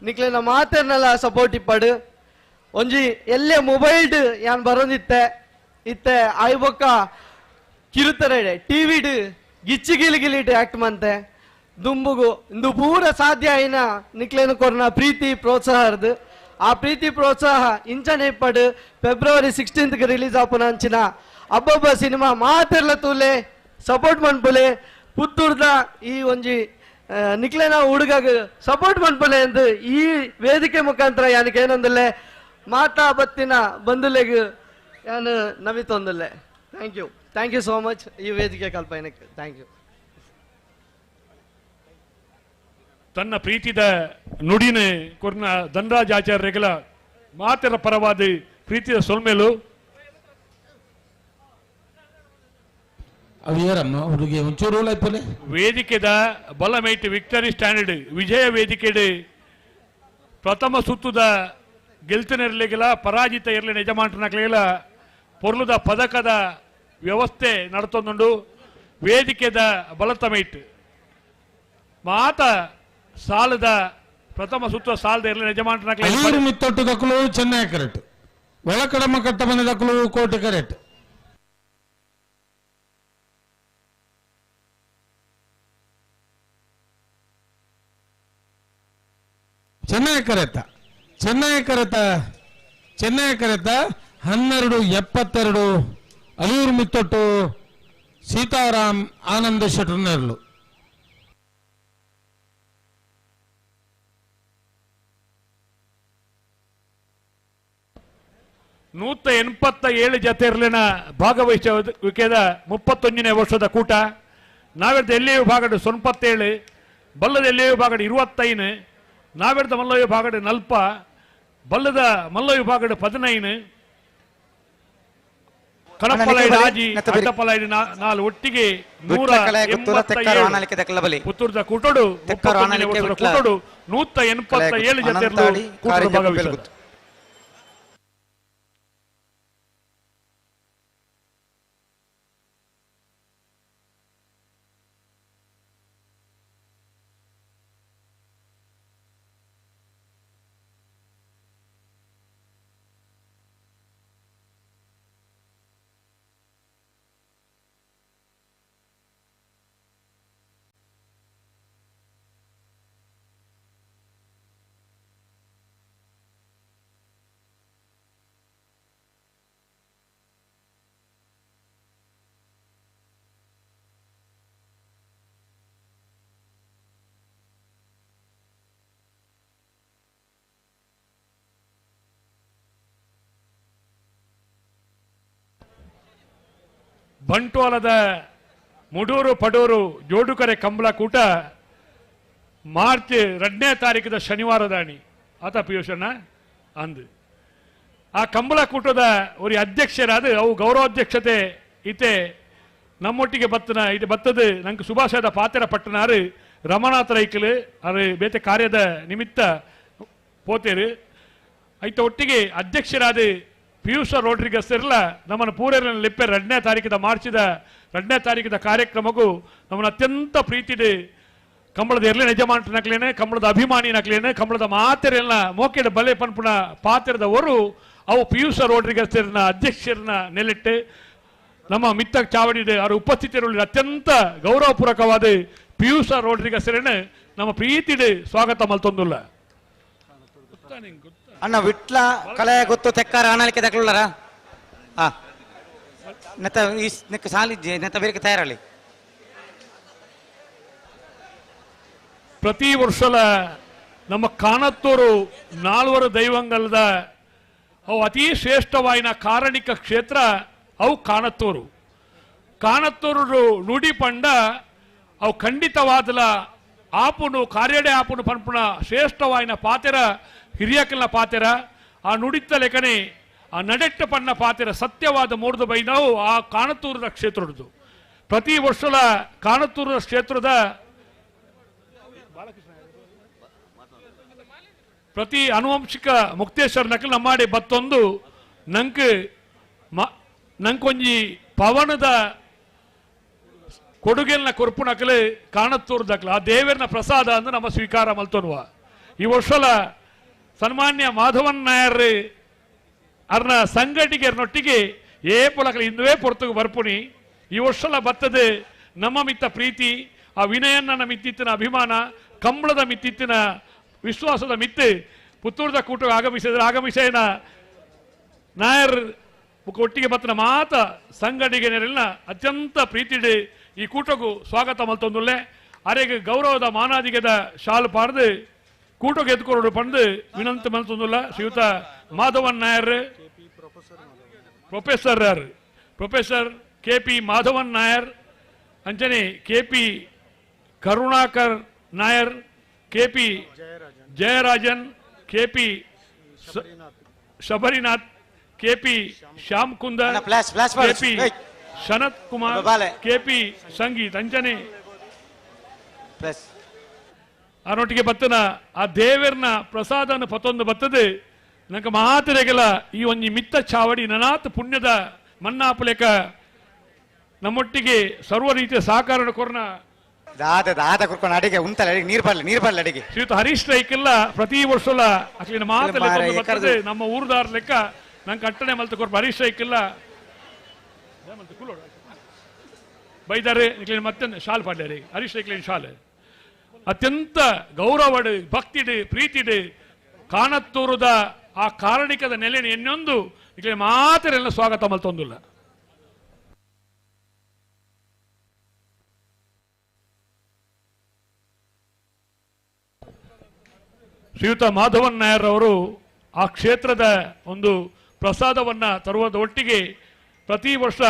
ನಿಕ್ಲೆನ ಮಾತೇನೆಲ್ಲ ಸಪೋರ್ಟ್ ಇಪ್ಪಡು ಒಂಜಿ ಎಲ್ಲೇ ಮೊಬೈಲ್ಡ್ ಯಾನ್ ಬರೋದಿತ್ತೆ ಇತ್ತೆ ಆಯ್ಬೊಕ್ಕ ಕಿರುತರೆ ಟಿವಿಡ್ ಗಿಚ್ಚಿ ಗಿಲಿಗಿಲಿಟ್ ಆಕ್ಟ್ ಮಂತೆ ದುಂಬುಗು ಇಂದು ಪೂರ ಸಾಧ್ಯ ಆಯ್ನ ನಿಕ್ಲೇನು ಕೊರ್ನ ಪ್ರೀತಿ ಪ್ರೋತ್ಸಾಹ ಇರ್ದು ಆ ಪ್ರೀತಿ ಪ್ರೋತ್ಸಾಹ ಇಂಚನೆ ಇಪ್ಪಡು ಫೆಬ್ರವರಿ 16ಗೆ ರಿಲೀಸ್ ಆಪುನ ಅಂಚಿನ ಅಬ್ಬಬ್ಬ ಸಿನಿಮಾ ಮಾತೆರ್ಲ ತೂಲೆ ಸಪೋರ್ಟ್ ಮನ್ಪುಲೆ ಪುತ್ತೂರ್ದ ಈ ಒಂಜಿ ನಿಕ್ಲೇನ ಹುಡುಗಾಗ ಸಪೋರ್ಟ್ ಮನ್ಪುಲೆ ಎಂದು ಈ ವೇದಿಕೆ ಮುಖಾಂತರ ಯಾನಿಗೆ ಏನೊಂದಿಲ್ಲೆ ಮಾತಾ ಬತ್ತಿನ ಬಂಧುಲೆಗೆ ಯಾನು ನಮಿತೊಂದಿಲ್ಲೆ. ಥ್ಯಾಂಕ್ ಯು ಸೋ ಮಚ್ ಈ ವೇದಿಕೆ ಕಲ್ಪನೆಗೆ ಥ್ಯಾಂಕ್ ಯು. ತನ್ನ ಪ್ರೀತಿದ ನುಡಿನ ಕೊರ್ನ ಧನರಾಜ್ ಆಚಾರ್ಯಗಳ ಮಾತೆರ ಪರವಾದ ಪ್ರೀತಿಯ ಸೊಲ್ಮೇಲು ಅವಿಯರಮ್ಮ ಹುಡುಗಿ ಒಂಚೂರು ವೇದಿಕೆದ ಬಲಮೈಟ್ ವಿಕ್ಟರಿ ಸ್ಟ್ಯಾಂಡರ್ಡ್ ವಿಜಯ ವೇದಿಕೆಡ್ ಪ್ರಥಮ ಸುತ್ತುದ ಗೆಲ್ತನಿರ್ಲಿಗಿಲ್ಲ ಪರಾಜಿತ ಇರಲಿ ಯಜಮಾನನಾಗಲಿಲ್ಲ ಪೊರ್ಲುದ ಪದಕದ ವ್ಯವಸ್ಥೆ ನಡ್ತೊಂದುಂಡು ವೇದಿಕೆದ ಬಲತಮೈಟ್ ಮಾತ ಸಾಲದ ಪ್ರಥಮ ಸುತ್ತ ಸಾಲದ ಇರಲಿ ಯಜಮಾನನಾಗಲಿಲ್ಲ ಮಿತ್ತೊಟ್ಟು ದಕ್ಕಲು ಚೆನ್ನೈ ಕರೆಕ್ಟ್ ಒಳಕಡಮ ಕಟ್ಟ ಮನೆ ದಕ್ಕಲು ಕೋಟೆ ಕರೆಕ್ಟ್ ಚೆನ್ನೈ ಕರೆತ 1272 ಅಲೂರು ಮಿತ್ತೊಟ್ಟು ಸೀತಾರಾಮ್ ಆನಂದ ಶೆಟ್ಟರ್ನರ್ಲು ನೂತ 87 ಜತೆರ್ಲಿನ ಭಾಗವಹಿಸುವಿಕೆದ 31ನೇ ವರ್ಷದ ಕೂಟ ನಾವೆಡ್ದ ಎಲ್ಲಿಯೂ ಭಾಗಡ್ 97 ಬಲ್ಲದ ಎಲ್ಲಿಯೂ ಭಾಗಡ್ 25 ನಾವೆಡ್ದ ಮಲ್ಲ ವಿಭಾಗಡ್ 40 ಬಲ್ಲದ ಮಲ್ಲ ವಿಭಾಗಡ್ 19 ಕಡಪಲೈಡ್ ಆಜಿ ಅಡ್ಡಪಲೈಡ್ 4 ಒಟ್ಟಿಗೆ 187 ಪುತ್ತೂರ್ದ ಕೂಟೋಡು 31ನೇ ವರ್ಷದ ಕೂಟೋಡು 187 ಜತೆರ್ಲು ಕೂಟದ ಭಾಗವಹಿಸಿದ ಬಂಟ್ವಾಳದ ಮುಡೂರು ಪಡೂರು ಜೋಡುಕರೆ ಕಂಬಳ ಕೂಟ ಮಾರ್ಚ್ 2ನೇ ತಾರೀಕಿದ ಶನಿವಾರದಾಣಿ ಆತ ಪಿಯೂಷನ ಅಂದು ಆ ಕಂಬಳ ಕೂಟದ ஒரு ಅಧ್ಯಕ್ಷರಾದ ಅವು ಗೌರವಾಧ್ಯಕ್ಷತೆ ಇತ್ತೆ ನಮ್ಮೊಟ್ಟಿಗೆ ಬತ್ತನ ಇದು ಬತ್ತದು ನಂಗೆ ಸುಭಾಷದ ಪಾತ್ರ ಪಟ್ಟನಾರು ರಮನಾಥ ರೈಕಲ್ ಅದು ಬೇತೆ ಕಾರ್ಯದ ನಿಮಿತ್ತ ಪೋತೇರು ಐತ ಒಟ್ಟಿಗೆ ಅಧ್ಯಕ್ಷರಾದ ಪಿಯೂಷ ರೋಡ್ರಿಗಸ್ ಇರಲ ನಮ್ಮನ್ನು ಪೂರೈನ ಲಿಪ್ಪೆ 2ನೇ ತಾರೀಕಿದ ಮಾರ್ಚಿದ 2ನೇ ತಾರೀಕಿದ ಕಾರ್ಯಕ್ರಮಕ್ಕೂ ನಮ್ಮನ್ನು ಅತ್ಯಂತ ಪ್ರೀತಿಡು ಕಂಬಳದ ಎರ್ಲೆ ಯಜಮಾನಕ್ಲೇನೆ ಕಂಬಳದ ಅಭಿಮಾನಿನಕ್ಲೇನೆ ಕಂಬಳದ ಮಾತೆರೆಲ್ಲ ಮೋಕೆಡ ಬಲೆ ಪನ್ಪುಣ ಪಾತ್ರದವರು ಅವು ಪಿಯೂಷ ರೋಡ್ರಿಗಸ್ ಅಧ್ಯಕ್ಷರನ್ನ ನೆಲೆಟ್ಟು ನಮ್ಮ ಮಿತ್ತ ಚಾವಡಿದ ಅವರ ಉಪಸ್ಥಿತಿಯಲ್ಲಿ ಅತ್ಯಂತ ಗೌರವಪೂರ್ವಕವಾದ ಪಿಯೂಷ ರೋಡ್ರಿಗಸ್ ನಮ್ಮ ಪ್ರೀತಿಡು ಸ್ವಾಗತ ಮಲ್ತೊಂದುಲ್ಲ ಅಣ್ಣ ವಿಟ್ಲ ಕಲೆ ಗೊತ್ತು ತೆಕ್ಕಾರ ಆನಲಿಕ್ಕೆ ತಗೊಳ್ಳಾರ ಹಾ ನೆತ್ತ ಈ ನೆಕ್ಕ ಸಾಲಿಜ್ಜೆ ನೆತ್ತ ಬೇರೆ ತಯಾರಳಿ ಪ್ರತಿ ವರ್ಷಲ ನಮ್ಮ ಕಾಣತ್ತೂರು ನಾಲ್ವರು ದೈವಂಗಲದ ಅವು ಅತಿ ಶ್ರೇಷ್ಠವಾಯಿನ ಕಾರಣಿಕ ಕ್ಷೇತ್ರ ಅವು ಕಾಣತ್ತೂರು ಕಾಣತ್ತೂರು ನುಡಿ ಪಂಡ ಅವು ಖಂಡಿತವಾದಲ ಆಪುನು ಕಾರ್ಯಡೆ ಆಪುನು ಪನ್ಪುಣ ಶ್ರೇಷ್ಠವಾಯಿನ ಪಾತೆರ ಹಿರಿಯಕಲ್ನ ಪಾತೆರ ಆ ನುಡಿತ ಲೆಕ್ಕನೆ ಆ ನಡೆಟ್ಟ ಪಣ್ಣ ಪಾತೆರ ಸತ್ಯವಾದ ಮೂರ್ದ ಬೈನವು ಆ ಕಾಣತ್ತೂರದ ಕ್ಷೇತ್ರದ್ದು ಪ್ರತಿ ವರ್ಷಲ ಕಾಣತ್ತೂರ ಕ್ಷೇತ್ರದ ಪ್ರತಿ ಆನುವಂಶಿಕ ಮುಕ್ತೇಶ್ವರ ನಕಲ್ ನಮ್ಮಾಡಿ ಬತ್ತೊಂದು ನಂಕೊಂಜಿ ಪವನದ ಕೊಡುಗೆಲ್ನ ಕೊರ್ಪು ನಕಲು ಕಾಣತ್ತೂರ್ದಕ್ಲ ಆ ದೇವರನ ಪ್ರಸಾದ ಅಂದ್ರೆ ನಮ್ಮ ಸ್ವೀಕಾರ ಮಲ್ತೋನ್ವ ಈ ವರ್ಷಲ ಸನ್ಮಾನ್ಯ ಮಾಧವನ್ ನಾಯರ್ ಅರ್ನ ಸಂಘಟಿಗರನೊಟ್ಟಿಗೆ ಏಪುಲಕಲ ಇಂದುವೇ ಪೊರ್ತುಗು ಬರ್ಪುನಿ ಈ ವರ್ಷಲ ಬತ್ತದ ನಮ್ಮ ಮಿತ್ತ ಪ್ರೀತಿ ಆ ವಿನಯನ್ನ ಮಿತ್ತಿತ್ತಿನ ಅಭಿಮಾನ ಕಂಬಳದ ಮಿತ್ತಿತ್ತಿನ ವಿಶ್ವಾಸದ ಮಿತ್ತು ಪುತ್ತೂರದ ಕೂಟ ಆಗಮಿಸಿದ ನಾಯರ್ ಒಟ್ಟಿಗೆ ಬತ್ತನ ಮಾತ ಸಂಘಟಿಗನೆಲ್ಲ ಅತ್ಯಂತ ಪ್ರೀತಿಡು ಈ ಕೂಟಗೂ ಸ್ವಾಗತ ಮಲ್ತೊಂದುಲ್ಲೆ ಅರೆಗೆ ಗೌರವದ ಮಾನಾದಿಗೆದ ಶಾಲು ಪಾಡ್ದು ಕೂಟಕ್ಕೆ ಎದ್ಕೊಂಡು ಪಂದು ವಿನಂತಿ ಮಲ್ತೊಂದುಲ್ಲ ಶ್ರೀಯುತ ಮಾಧವನ್ ನಾಯರ್ ಪ್ರೊಫೆಸರ್ KP ಮಾಧವನ್ ನಾಯರ್ ಅಂಚನೆ KP Karunakar Nair KP Jayarajan KP ಶಬರಿನಾಥ್ KP Shyam Kundar KP ಶನತ್ Kumar KP ಸಂಗೀತ್ ಅಂಜನೆ ಅವನೊಟ್ಟಿಗೆ ಬತ್ತನ ಆ ದೇವರನ ಪ್ರಸಾದನ ಪತ್ತೊಂದು ಬತ್ತದು ನಂಗೆ ಮಾತಿರೆಗಲ ಈ ಒಂಜಿ ಮಿತ್ತ ಚಾವಡಿ ನನಾತ್ ಪುಣ್ಯದ ಮನ್ನಾಪಲೇಕ ನಮ್ಮೊಟ್ಟಿಗೆ ಸರ್ವ ರೀತಿಯ ಸಹಕಾರ ಕೊರ್ನ ಅಡಿಗೆ ಉಂಟಲ್ಲ ನೀರು ಬರ್ಲಿ ಅಡಿಗೆ ಶ್ರೀಯುತ ಹರೀಶ್ ರೈಕೆಲ್ಲ ಪ್ರತಿ ವರ್ಷಲ ಅಕ್ಲಿನ ಮಾತಲ್ಲಿ ನಮ್ಮ ಊರ್ದಾರ್ ಲೆಕ್ಕ ನಂಗೆ ಅಟ್ಟನೆ ಮಲ್ತ ಕೊರ್ಪ ಹರೀಶ್ ರೈಕೆಲ್ಲ ಬೈದಾರೆ ಮತ್ತೆ ಶಾಲ್ ಪಾಡ್ಯಾರಿ ಹರೀಶ್ ರೈಕ್ಲಿನ ಶಾಲೆ ಅತ್ಯಂತ ಗೌರವಡು ಭಕ್ತಿಡು ಪ್ರೀತಿಡು ಕಾಣತ್ತೂರುದ ಆ ಕಾರಣಿಕದ ನೆಲೆನ ಇನ್ನೊಂದು ಈಗ ಮಾತರೆಲ್ಲ ಸ್ವಾಗತ ಮಲ್ತೊಂದಿಲ್ಲ ಶ್ರೀಯುತ ಮಾಧವನ್ ನಾಯರ್ ಅವರು ಆ ಕ್ಷೇತ್ರದ ಒಂದು ಪ್ರಸಾದವನ್ನ ತರುವುದ ಒಟ್ಟಿಗೆ ಪ್ರತಿ ವರ್ಷ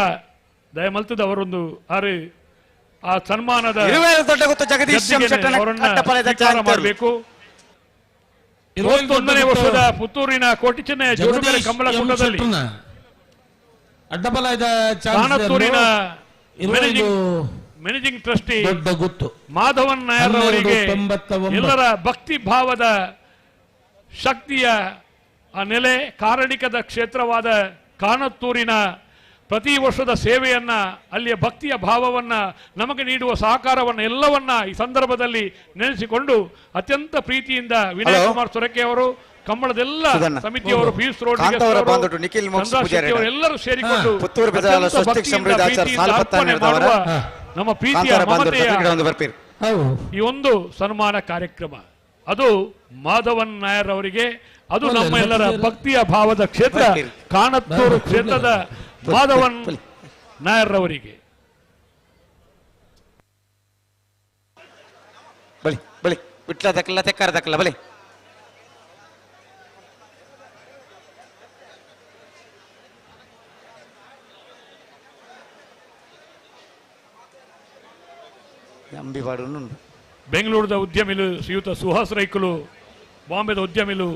ದಯಮಲ್ತದ ಅವರೊಂದು ಆ ಸನ್ಮಾನದ ಮಾಡಬೇಕು 21ನೇ ವರ್ಷದ ಪುತ್ತೂರಿನ ಕೋಟಿ ಚೆನ್ನಯ ಜೋಡುಗರ ಕಂಬಳ ಕುಂಡದಲ್ಲಿ ಕಾಣತ್ತೂರಿನ ಮ್ಯಾನೇಜಿಂಗ್ ಟ್ರಸ್ಟಿ ಮಾಧವನ್ ನಾಯರ್ ಅವರಿಗೆ ಎಲ್ಲರ ಭಕ್ತಿ ಭಾವದ ಶಕ್ತಿಯ ಆ ನೆಲೆ ಕಾರಣಿಕದ ಕ್ಷೇತ್ರವಾದ ಕಾಣತ್ತೂರಿನ ಪ್ರತಿ ವರ್ಷದ ಸೇವೆಯನ್ನ ಅಲ್ಲಿಯ ಭಕ್ತಿಯ ಭಾವವನ್ನ ನಮಗೆ ನೀಡುವ ಸಹಕಾರವನ್ನ ಎಲ್ಲವನ್ನ ಈ ಸಂದರ್ಭದಲ್ಲಿ ನೆನೆಸಿಕೊಂಡು ಅತ್ಯಂತ ಪ್ರೀತಿಯಿಂದ ವಿನಯ್ ಕುಮಾರ್ ಸೊರಕೆ ಅವರು ಕಂಬಳದೆಲ್ಲ ಸಮಿತಿಯವರು ಪಿಯೂಷ್ ರೋಡ್ ಎಲ್ಲರೂ ಸೇರಿಕೊಂಡು ನಮ್ಮ ಪ್ರೀತಿಯ ಮಮತೆಯ ಈ ಒಂದು ಸನ್ಮಾನ ಕಾರ್ಯಕ್ರಮ ಅದು ಮಾಧವನ್ ನಾಯರ್ ಅವರಿಗೆ ಅದು ನಮ್ಮ ಎಲ್ಲರ ಭಕ್ತಿಯ ಭಾವದ ಕ್ಷೇತ್ರ ಕಾಣತ್ತೂರು ಕ್ಷೇತ್ರದ ಮಾಧವನ್ ನಾಯರ್ ಅವರಿಗೆ ಬಲಿ ಬಲಿ ಬಿಟ್ಲ ದಕ್ಕಲ್ಲ ತೆಕ್ಕಾರ ದಕ್ಕಲ್ಲ ಬಲಿ ಬೆಂಗಳೂರದ ಉದ್ಯಮಿಲು ಶ್ರೀಯುತ ಸುಹಾಸ್ ರೈಕುಲು ಬಾಂಬೆದ ಉದ್ಯಮಿಲು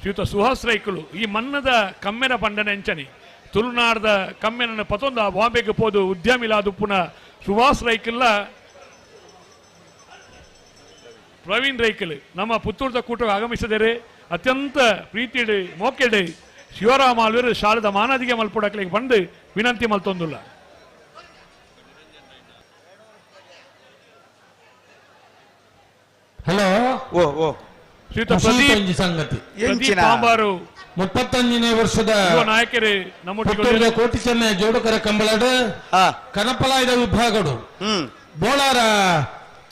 ಶ್ರೀಯುತ ಸುಹಾಸ್ ರೈಕುಲು ಈ ಮನ್ನದ ಕಮ್ಮೆನ ಪಂಡನ ಎಂಚನಿ ತುಳುನಾಡದ ಕಮ್ಮೆನ ಪತೊಂದ ಬಾಂಬೆಗೆ ಪೋದು ಉದ್ಯಮಿಲಾದುಪ್ಪುನ ಸುಹಾಸ್ ರೈಕಲ್ಲ ಪ್ರವೀಣ್ ರೈಕಲ್ ನಮ್ಮ ಪುತ್ತೂರದ ಕೂಟಕ್ಕೆ ಆಗಮಿಸಿದರೆ ಅತ್ಯಂತ ಪ್ರೀತಿಡ್ ಮೋಕೆಡ್ ಶಿವರಾಮ ಆಳ್ವರು ಶಾಲದ ಮಾನದಿಗೆ ಮಲ್ಪೊಡಕ್ಲಿಗೆ ಬಂದು ವಿನಂತಿ ಮಲ್ತೊಂದುಲ್ಲ. ಹಲೋ ಓ ಓ ಶ್ರೀಯುತ ಪ್ರದೀಪ್ ಸಂಗತಿ ಪಾಂಬಾರು 35ನೇ ವರ್ಷದ ನಾಯಕರೇ ಪುತ್ತೂರಿನ ಕೋಟಿ ಚೆನ್ನೈ ಜೋಡುಕರ ಕಂಬಳಡು ಕನಪಲಾಯದ ವಿಭಾಗಡು ಬೋಳಾರ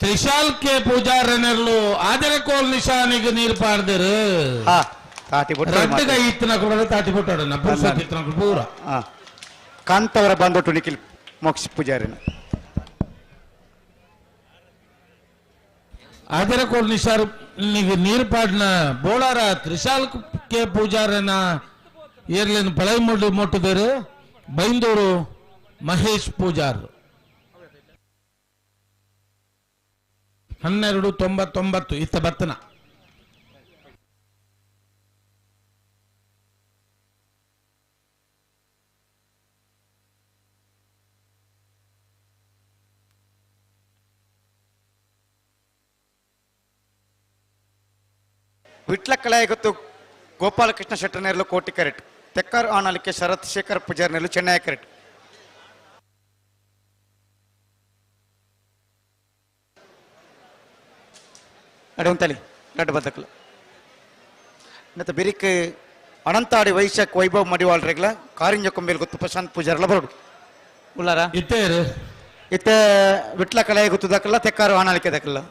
ತ್ರಿಶಾಲ್ ಕೆ ಪೂಜಾರನೆರ್ಲು ಆದರಕೋಲ್ ನಿಶಾನಿಗೆ ನೀರು ಪಾಡ್ದರು ರಡ್ಡುಗ ಇತ್ತನ ಕೂಡ ತಾಟಿ ಬಿಟ್ಟಾಡ ಇತ್ತನ ಪೂರ ಕಾಂತವರ ಬಂದೊಟ್ಟು ನಿಖಿಲ್ ಮೋಕ್ಷ ಪೂಜಾರಿನ ಆದರಕೋಲ್ ನಿಶಾರ್ ನೀರು ಪಾಡ್ನ ಬೋಳಾರ ತ್ರಿಶಾಲ್ ಕೆ ಪೂಜಾರನ ಏರ್ಲಿನ ಪಳೈ ಮೊಟ್ಟದರು ಬೈಂದೂರು ಮಹೇಶ್ ಪೂಜಾರ್ 1299 ಇತ್ತ ಬತ್ತನ ವಿಟ್ಲ ಕಲಾಯಗತ್ತು ಗೋಪಾಲಕೃಷ್ಣ ಶೆಟ್ಟರ್ನೇರ್ಲು ಕೋಟಿ ಕ್ಯಾರೆಟ್ ತೆಕ್ಕರ್ ಆಣಲಿಕ್ಕೆ ಶರತ್ ಶೇಖರ್ ಪೂಜಾರ್ನೇರ್ಲು ಚೆನ್ನೈ ಕ್ಯಾರೆಟ್ ಅಡವಂತಲಿ ಲಡ್ಡು ಬದಕಲು ಮತ್ತೆ ಬಿರಿಕ್ ಅನಂತಾಡಿ ವೈಶಾಖ್ ವೈಭವ್ ಮಡಿವಾಳ್ರೆಗ್ಲ ಕಾರಿಂಜ ಕೊಂಬೇಲ್ ಗೊತ್ತು ಪ್ರಶಾಂತ್ ಪೂಜಾರ್ಲ ಬರೋಡು ಉಳ್ಳಾರ ಇತ್ತೆ ವಿಟ್ಲ ಕಲಾಯ ಗೊತ್ತು ದಕ್ಕಲ್ಲ ತೆಕ್ಕಾರು ಆಣಲಿಕ್ಕೆ ದಕ್ಕಲ್ಲ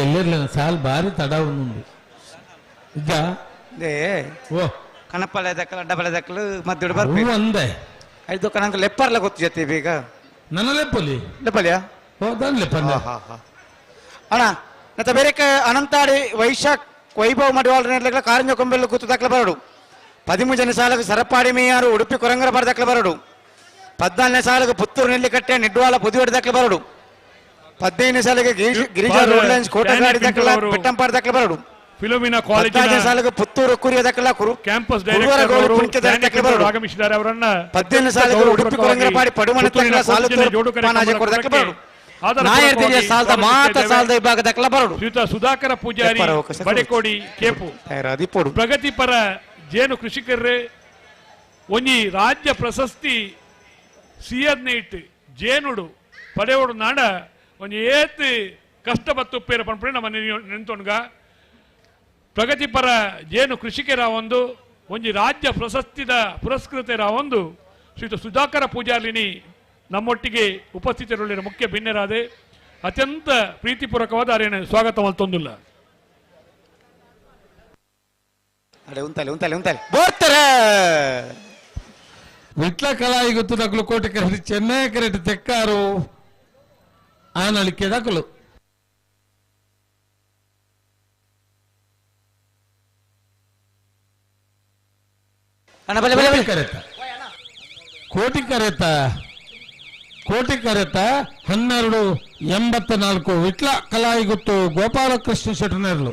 ಎಲ್ಲಿರ್ಲಿಲ್ಲ ಸಾಲ್ ಬಾರಿ ತಡ ಒಂದು ಈಗ ಓ ಕಣಪಲೆ ದಕ್ಕಲ ಡಬಲೆ ದಕ್ಕಲು ಮದ್ದು ಬರ್ಬೇಕು ಒಂದೇ ಐದು ಕಣಂಕ ಲೆಪ್ಪರ್ಲ ಗೊತ್ತು ಜೊತೆ ಈಗ ನನ್ನ ಲೆಪ್ಪಲಿ ಲೆಪ್ಪಲಿಯಾ ಲೆಪ್ಪಲ್ಲ ಅಣ್ಣ ಮತ್ತೆ ಬೇರೆ ಅನಂತಾಡಿ ವೈಶಾಖ್ ವೈಭವ್ ಮಡಿವಾಳ್ರ ಕಾರಿಂಜ ಕೊಂಬೆಲ್ಲ ಗೊತ್ತು ದಕ್ಕಲ ಬರೋಡು 13ನೇ ಸಾಲಕ್ಕೆ ಸರಪಾಡಿ ಮೇಯಾರು ಉಡುಪಿ ಕೊರಂಗರ ಬಾರ್ ದಕ್ಕಲ ಬರೋಡು 14ನೇ ಸಾಲಕ್ಕೆ ಪುತ್ತೂರು ನೆಲ್ಲಿಕಟ್ಟೆ ನಿಡ್ವಾಳ ಬುದಿವಡಿ ದಕ್ಕಲ ಬರೋಡು 15ನೇ ಸಾಲಿಗೆ ಗಿರಿಜಾ ರೋಡ್ ಲೈನ್ಸ್ ಕೋಟಗಾಡಿ ದಕ್ಕಲ ಬೆಟ್ಟಂಪಾಡ್ ದಕ್ಕಲ ಬರೋಡು ಫಿಲೋಮಿನಾ ಕಾಲೇಜಿನ ಸಾಲಿಗೆ ಪುತ್ತೂರು ಕುರಿಯ ದಕ್ಕಲ ಕ್ಯಾಂಪಸ್ ಡೈರೆಕ್ಟರ್ ಅವರು ಆಗಮಿಸಿದ್ದಾರೆ ಅವರನ್ನ 18ನೇ ಸಾಲಿಗೆ ಉಡುಪಿ ಕೊರಂಗರ ಪಾಡಿ ಪಡುಮನೆ ದಕ್ಕಲ ಸಾಲುತ್ತೂರು ಪಾನಾಜೆ ಕೊಡ ದಕ್ಕಲ ಬರೋಡು ನಾಯರ್ದಿಯ ಸಾಲದ ಮಾತ ಸಾಲದ ವಿಭಾಗ ದಕ್ಕಲ ಬರೋಡು ಶ್ರೀಯುತ ಸುಧಾಕರ ಪೂಜಾರಿ ಬಡೆಕೋಡಿ ಕೇಪು ಪ್ರಗತಿಪರ ಜೇನು ಕೃಷಿಕರೇ ಒಂಜಿ ರಾಜ್ಯ ಪ್ರಶಸ್ತಿ ಸಿಯದ್ನೇಟ್ ಜೇನುಡು ಪಡೆಯೋಡು ನಾಡ ಒಂಜಿ ಏತ್ ಕಷ್ಟ ಬತ್ತುಪ್ಪೇರ ಪಂಪಣೆ ನಮ್ಮ ನೆನ್ತೊಣ್ಗ ಪ್ರಗತಿಪರ ಜೇನು ಕೃಷಿಕರ ಒಂಜಿ ರಾಜ್ಯ ಪ್ರಶಸ್ತಿದ ಪುರಸ್ಕೃತರ ಶ್ರೀಯುತ ಸುಧಾಕರ ಪೂಜಾರಿನಿ ನಮ್ಮೊಟ್ಟಿಗೆ ಉಪಸ್ಥಿತರುಳ್ಳಿನ ಮುಖ್ಯ ಭಿನ್ನರಾದೆ ಅತ್ಯಂತ ಪ್ರೀತಿಪೂರ್ವಕವಾದ ಅರೇನು ಸ್ವಾಗತ ಮಲ್ತೊಂದುಲ್ಲ ವಿಟ್ಲ ಕಲಾಯಿ ಗೊತ್ತು ದಕ್ಕಲು ಕೋಟಿ ಕರೆಕ್ಟ್ ಚೆನ್ನೈ ಕರೆಕ್ಟ್ ತೆಕ್ಕಾರು ಆನಳಿಕೆ ದಕ್ಕಲು ಕೋಟಿ ಕರೆತ 1284 ವಿಟ್ಲ ಕಲಾಯಿ ಗೊತ್ತು ಗೋಪಾಲಕೃಷ್ಣ ಶೆಟ್ಟರ್ನೇರ್ಲು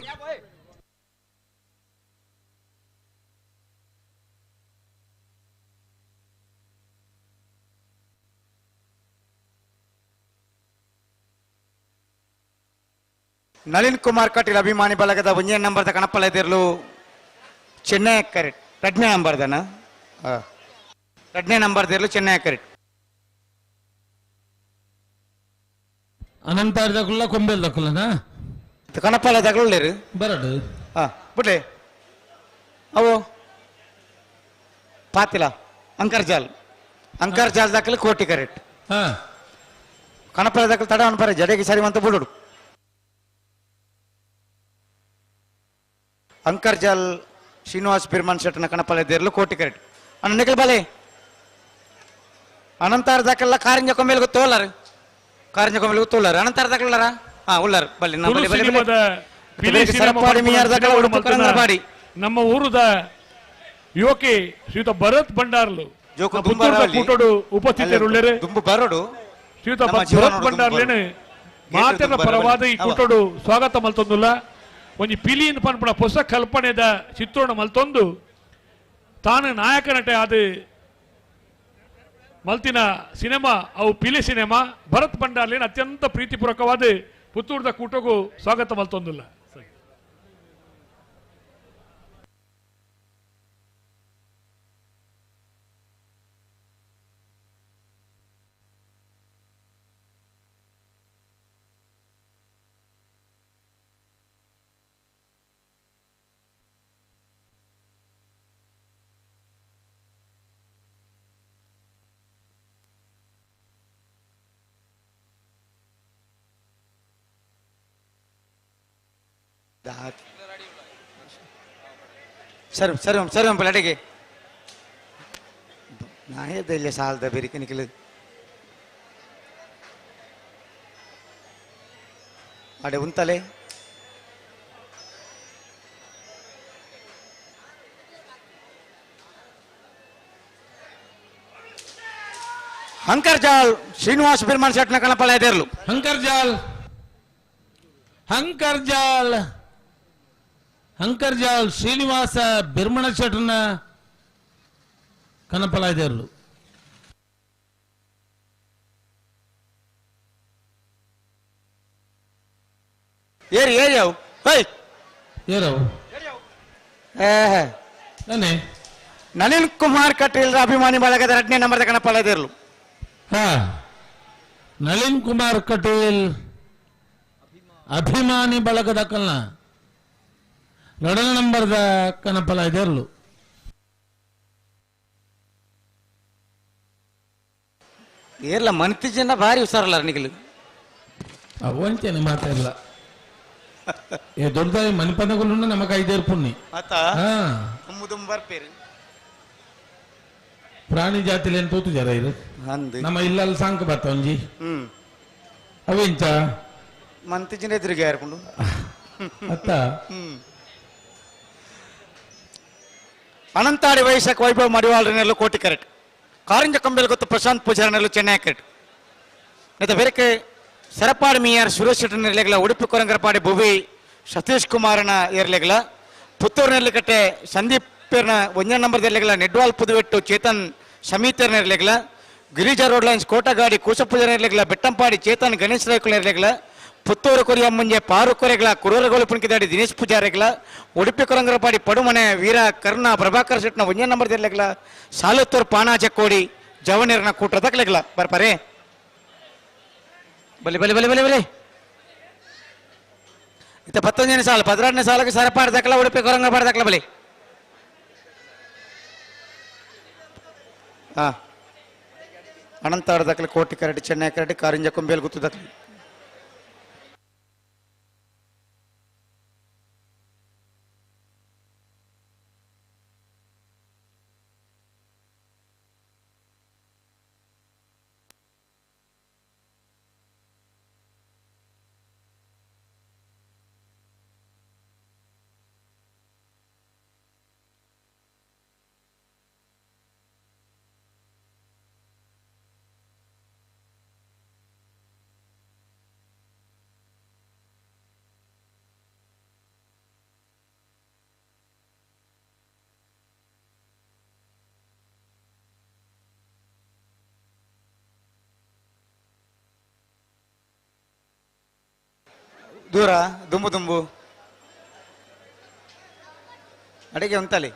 ನಳಿನ್ ಕುಮಾರ್ ಕಟೀಲ್ ಅಭಿಮಾನಿ ಬಳಗದ 1ನೇ ನಂಬರ್ದ ಕಣಪಲ ಎದಿರ್ಲು ಚೆನ್ನೈ ಕ್ಯಾರೆಟ್ 2ನೇ ನಂಬರ್ದನ 2ನೇ ನಂಬರ್ದಿರ್ಲು ಚೆನ್ನೈ ಕ್ಯಾರೆಟ್ ಅನಂತಾರ ದಕ್ಕಲ್ಲ ಕೊಂಬೆಲ್ ದಕ್ಕಲ್ಲನಾ ಕಣಪಲ ದಕ್ಕಲೇರು ಬರಡು ಬಿಡ್ಲಿ ಅವು ಪಾತಿಲ ಅಂಕರ್ಜಾಲ್ ದಕ್ಕಲು ಕೋಟಿ ಕ್ಯಾರೆಟ್ ಕಣಪಲ ದಕ್ಕಲು ತಡ ಅನ್ಪಾರೆ ಜಡೆಗೆ ಸರಿ ಅಂತ ಬಿಡುಡು ಅಂಕರ್ಜಾಲ್ ಶ್ರೀನಿವಾಸ್ ಬಿರ್ಮನ್ ಶೆಟ್ಟನ ಕಣಪಲ ಎದಿರ್ಲು ಕೋಟಿ ಕ್ಯಾರೆಟ್ ಅಣ್ಣ ನಿಖಿಲ್ ಬಾಲೆ ಅನಂತಾರ ದಕ್ಕಲ್ಲ ಕಾರಿಂಜ ಕೊಂಬೆಲ್ ಗೊತ್ತೋಲಾರು ಕಾರಿಂಜ ಕೊಂಬೆಲ್ ಗೊತ್ತೋಲಾರು ಅನಂತಾರ ದಕ್ಕಲಾರ ಉಳ್ಳಾರು ಬಲ್ಲಿ ನಮ್ಮ ಊರುದ ಯುವಕಿ ಶ್ರೀಯುತ ಭರತ್ ಭಂಡಾರ್ಲು ಕೂಟೋಡು ಉಪಸ್ಥಿತರುಳ್ಳರೆ ಶ್ರೀಯುತ ಭರತ್ ಭಂಡಾರ್ಲೇನೆ ಮಾತಿನ ಪರವಾದ ಈ ಕೂಟೋಡು ಸ್ವಾಗತ ಮಲ್ತೊಂದುಲ್ಲ ಒಂಜಿ ಪಿಲಿನ್ ಪನ್ಪುನ ಹೊಸ ಕಲ್ಪನೆದ ಚಿತ್ರೋಣ ಮಲ್ತೊಂದು ತಾನು ನಾಯಕ ನಟ ಅದು ಮಲ್ತಿನ ಸಿನಿಮಾ ಅವು ಪಿಲಿ ಸಿನಿಮಾ ಭರತ್ ಭಂಡಾರ್ಲೇನು ಅತ್ಯಂತ ಪ್ರೀತಿಪೂರ್ವಕವಾದ ಪುತ್ತೂರದ ಕೂಟಗೂ ಸ್ವಾಗತ ಮಲ್ತೊಂದಿಲ್ಲ. ಸರ್ ಸರ್ ಸರ್ ಪ್ಲಾಟಿಗೆ ನಾಯದಲ್ಲಿ ಸಾಲದ ಬೆರಿಕೆ ನಿಖಿಲ್ ಅಡೆ ಉಂತಲೆ ಹಂಕರ್ಜಾಲ್ ಶ್ರೀನಿವಾಸ ಬಿರ್ಮಾನ್ ಶೆಟ್ನ ಕಣಪಳ ಎದೇರ್ಲು ಹಂಕರ್ಜಾಲ್ ಹಂಕರ್ಜಾಲ್ ಹಂಕರ್ಜಾಲ್ ಶ್ರೀನಿವಾಸ ಬಿರ್ಮಣ ಶೆಟ್ನ ಕನಪಲ ಇದೇರ್ಲು ಏರಿ ಏರಿಯಾವು ಹೈ ಏರವು ನಾನೇ ನಳಿನ್ ಕುಮಾರ್ ಕಟೀಲ್ ಅಭಿಮಾನಿ ಬಳಗದ 2ನೇ ನಂಬರ್ದ ಕಣಪಳ ಇದೇರ್ಲು ಹಾ ನಳಿನ್ ಕುಮಾರ್ ಕಟೀಲ್ ಅಭಿಮಾನಿ ಬಳಗದ ಕಲ್ನ 2ನೇ ನಂಬರ್ದ ಕನಪಲ ಇದೇರ್ಲು ಏರ್ಲ ಮನ್ತಿ ಜನ ಭಾರಿ ಹುಷಾರಲ್ಲ ನಿಖಿಲ್ ಅವಂಚನೆ ಮಾತಾಡಲ್ಲ ಏ ದೊಡ್ಡದಾಗಿ ಮನಿಪದಗಳು ನಮಗ 5 ಪುಣ್ಯ ಬರ್ಪೇರಿ ಪ್ರಾಣಿ ಜಾತಿಲಿ ಏನು ತೂತು ಜರ ಇರು ನಮ್ಮ ಇಲ್ಲಲ್ಲಿ ಸಾಂಕ ಬರ್ತಾವ ಒಂಜಿ ಅವೆಂಚ ಮಂತಿ ಜನ ಎದುರಿಗೆ ಯಾರ್ಕೊಂಡು ಅತ್ತ ಅನಂತಾಡಿ ವೈಶಾಖ ವೈಭವ್ ಮಡಿವಾಳನೆಲ್ಲ ಕೋಟಿ ಕರೆಕ್ಟ್ ಕಾರಿಂಜ ಕಂಬೆಲ್ ಗೊತ್ತು ಪ್ರಶಾಂತ್ ಪೂಜಾರನೆಲ್ಲ ಚೆನ್ನೈ ಕರೆಕ್ಟ್ ನೆತ್ತ ಬೇರೆ ಸರಪಾಡಿ ಮೀಯಾರ್ ಸುರೇಶ್ ಶೆಟ್ಟನ ಇರ್ಲೆಗಲ ಉಡುಪಿ ಕೊರಂಗರಪಾಡಿ ಭುವಿ ಸತೀಶ್ ಕುಮಾರನ ಇರ್ಲೆಗಲ ಪುತ್ತೂರಿನಲ್ಲಿ ಕಟ್ಟೆ ಸಂದೀಪ್ ಪೇರ್ನ 1ನೇ ನಂಬರ್ ಇರ್ಲೆಗಲ ನೆಡ್ವಾಲ್ ಪುದುವೆಟ್ಟು ಚೇತನ್ ಸಮೀತರ್ನ ಇರ್ಲೆಗಲ ಗಿರಿಜಾ ರೋಡ್ ಲೈನ್ಸ್ ಕೋಟಗಾಡಿ ಕೂಸಪೂಜನ ಇರ್ಲೆಗಲ ಬೆಟ್ಟಂಪಾಡಿ ಚೇತನ್ ಗಣೇಶ್ ರಾಯ್ಕುಳ ಇರ್ಲೆಗಲ ಪುತ್ತೂರು ಕೊರಿಯ ಮುಂಜೆ ಪಾರು ಕೊರೆಗಳ ಕುರೂರಗೋಳು ಪುಣಿಕಿದಾಡಿ ದಿನೇಶ್ ಪೂಜಾರೆಗಳ ಉಡುಪಿ ಕೊರಂಗರಪಾಡಿ ಪಡುಮನೆ ವೀರ ಕರ್ಣ ಪ್ರಭಾಕರ್ ಶೆಟ್ನ 1ನೇ ನಂಬರ್ ಇರ್ಲೆಗಲ ಸಾಲತ್ತೂರು ಪಾನಾಜ ಕೋಡಿ ಜವನೀರ್ನ ಕೂಟದಕ್ಲೆಗಲ ಬರ್ಪಾರೆ ಬಲಿ ಬಲಿ ಬಲಿ ಬಲಿ ಬಲಿ ಇತ್ತ 11ನೇ ಸಾಲ 16ನೇ ಸಾಲಕ್ಕೆ ಸರಪಾಡಿ ದಕ್ಕಲ ಉಡುಪಿ ಕೊರಂಗರಪಾಡಿ ದಕ್ಕಲ ಬಲಿ ಹಾ ಅನಂತಾಡ ದಕ್ಕಲ ಕೋಟಿ ಕರಡಿ ಚೆನ್ನೈ ಕರಡಿ ಕಾರಿಂಜ ಕೊಂಬೇಲ್ ಗುತ್ತು ದಕ್ಕಲಿ ದೂರ ದುಂಬು ದುಂಬು ಅಡಿಗೆ ಉಂಟಲಿ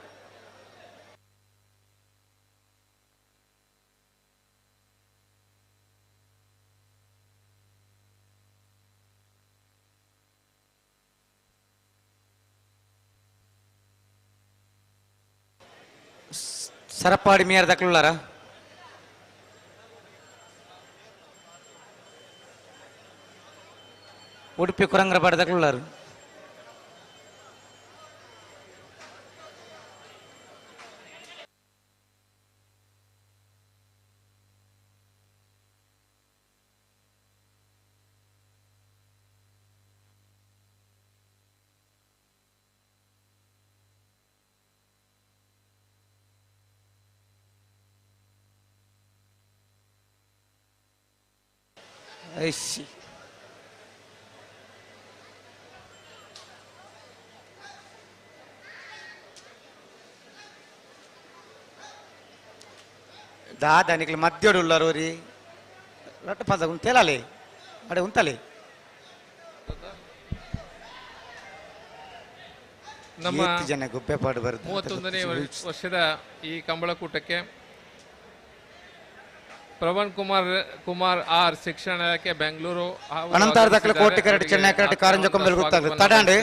ಸರಪಾಡಿ ಮೇಯರ್ ದಕ್ಕಲಾರ ಉಡುಪಿ ಕೊರಂಗರಪಾಡಿ ದಕ್ಕಲಾರು ಐಸಿ దాదా నీకు మధ్యడు ఉన్నారు రట్ట పద తేలాలి అడే ఉంచాలి. ನಮ್ಮ ಜನ ಗುಬ್ಬೆ ಪಾಡು ಬರುತ್ತೆ. 31ನೇ ವರ್ಷದ ಈ ಕಂಬಳಕೂಟಕ್ಕೆ ಪ್ರವಣ್ ಕುಮಾರ್ ಆರ್ ಶಿಕ್ಷಣ ಇಲಾಖೆ ಬೆಂಗಳೂರು ಅನಂತಾರ್ಧಕಲ ಕೋಟಿ ಕರಡಿ ಚೆನ್ನೈ ಕರಡಿ ಕಾರಂಜ ಕೊಂಬೆಲ್ ಗೊತ್ತಾಗುತ್ತೆ ತಡಾಂಡೆ.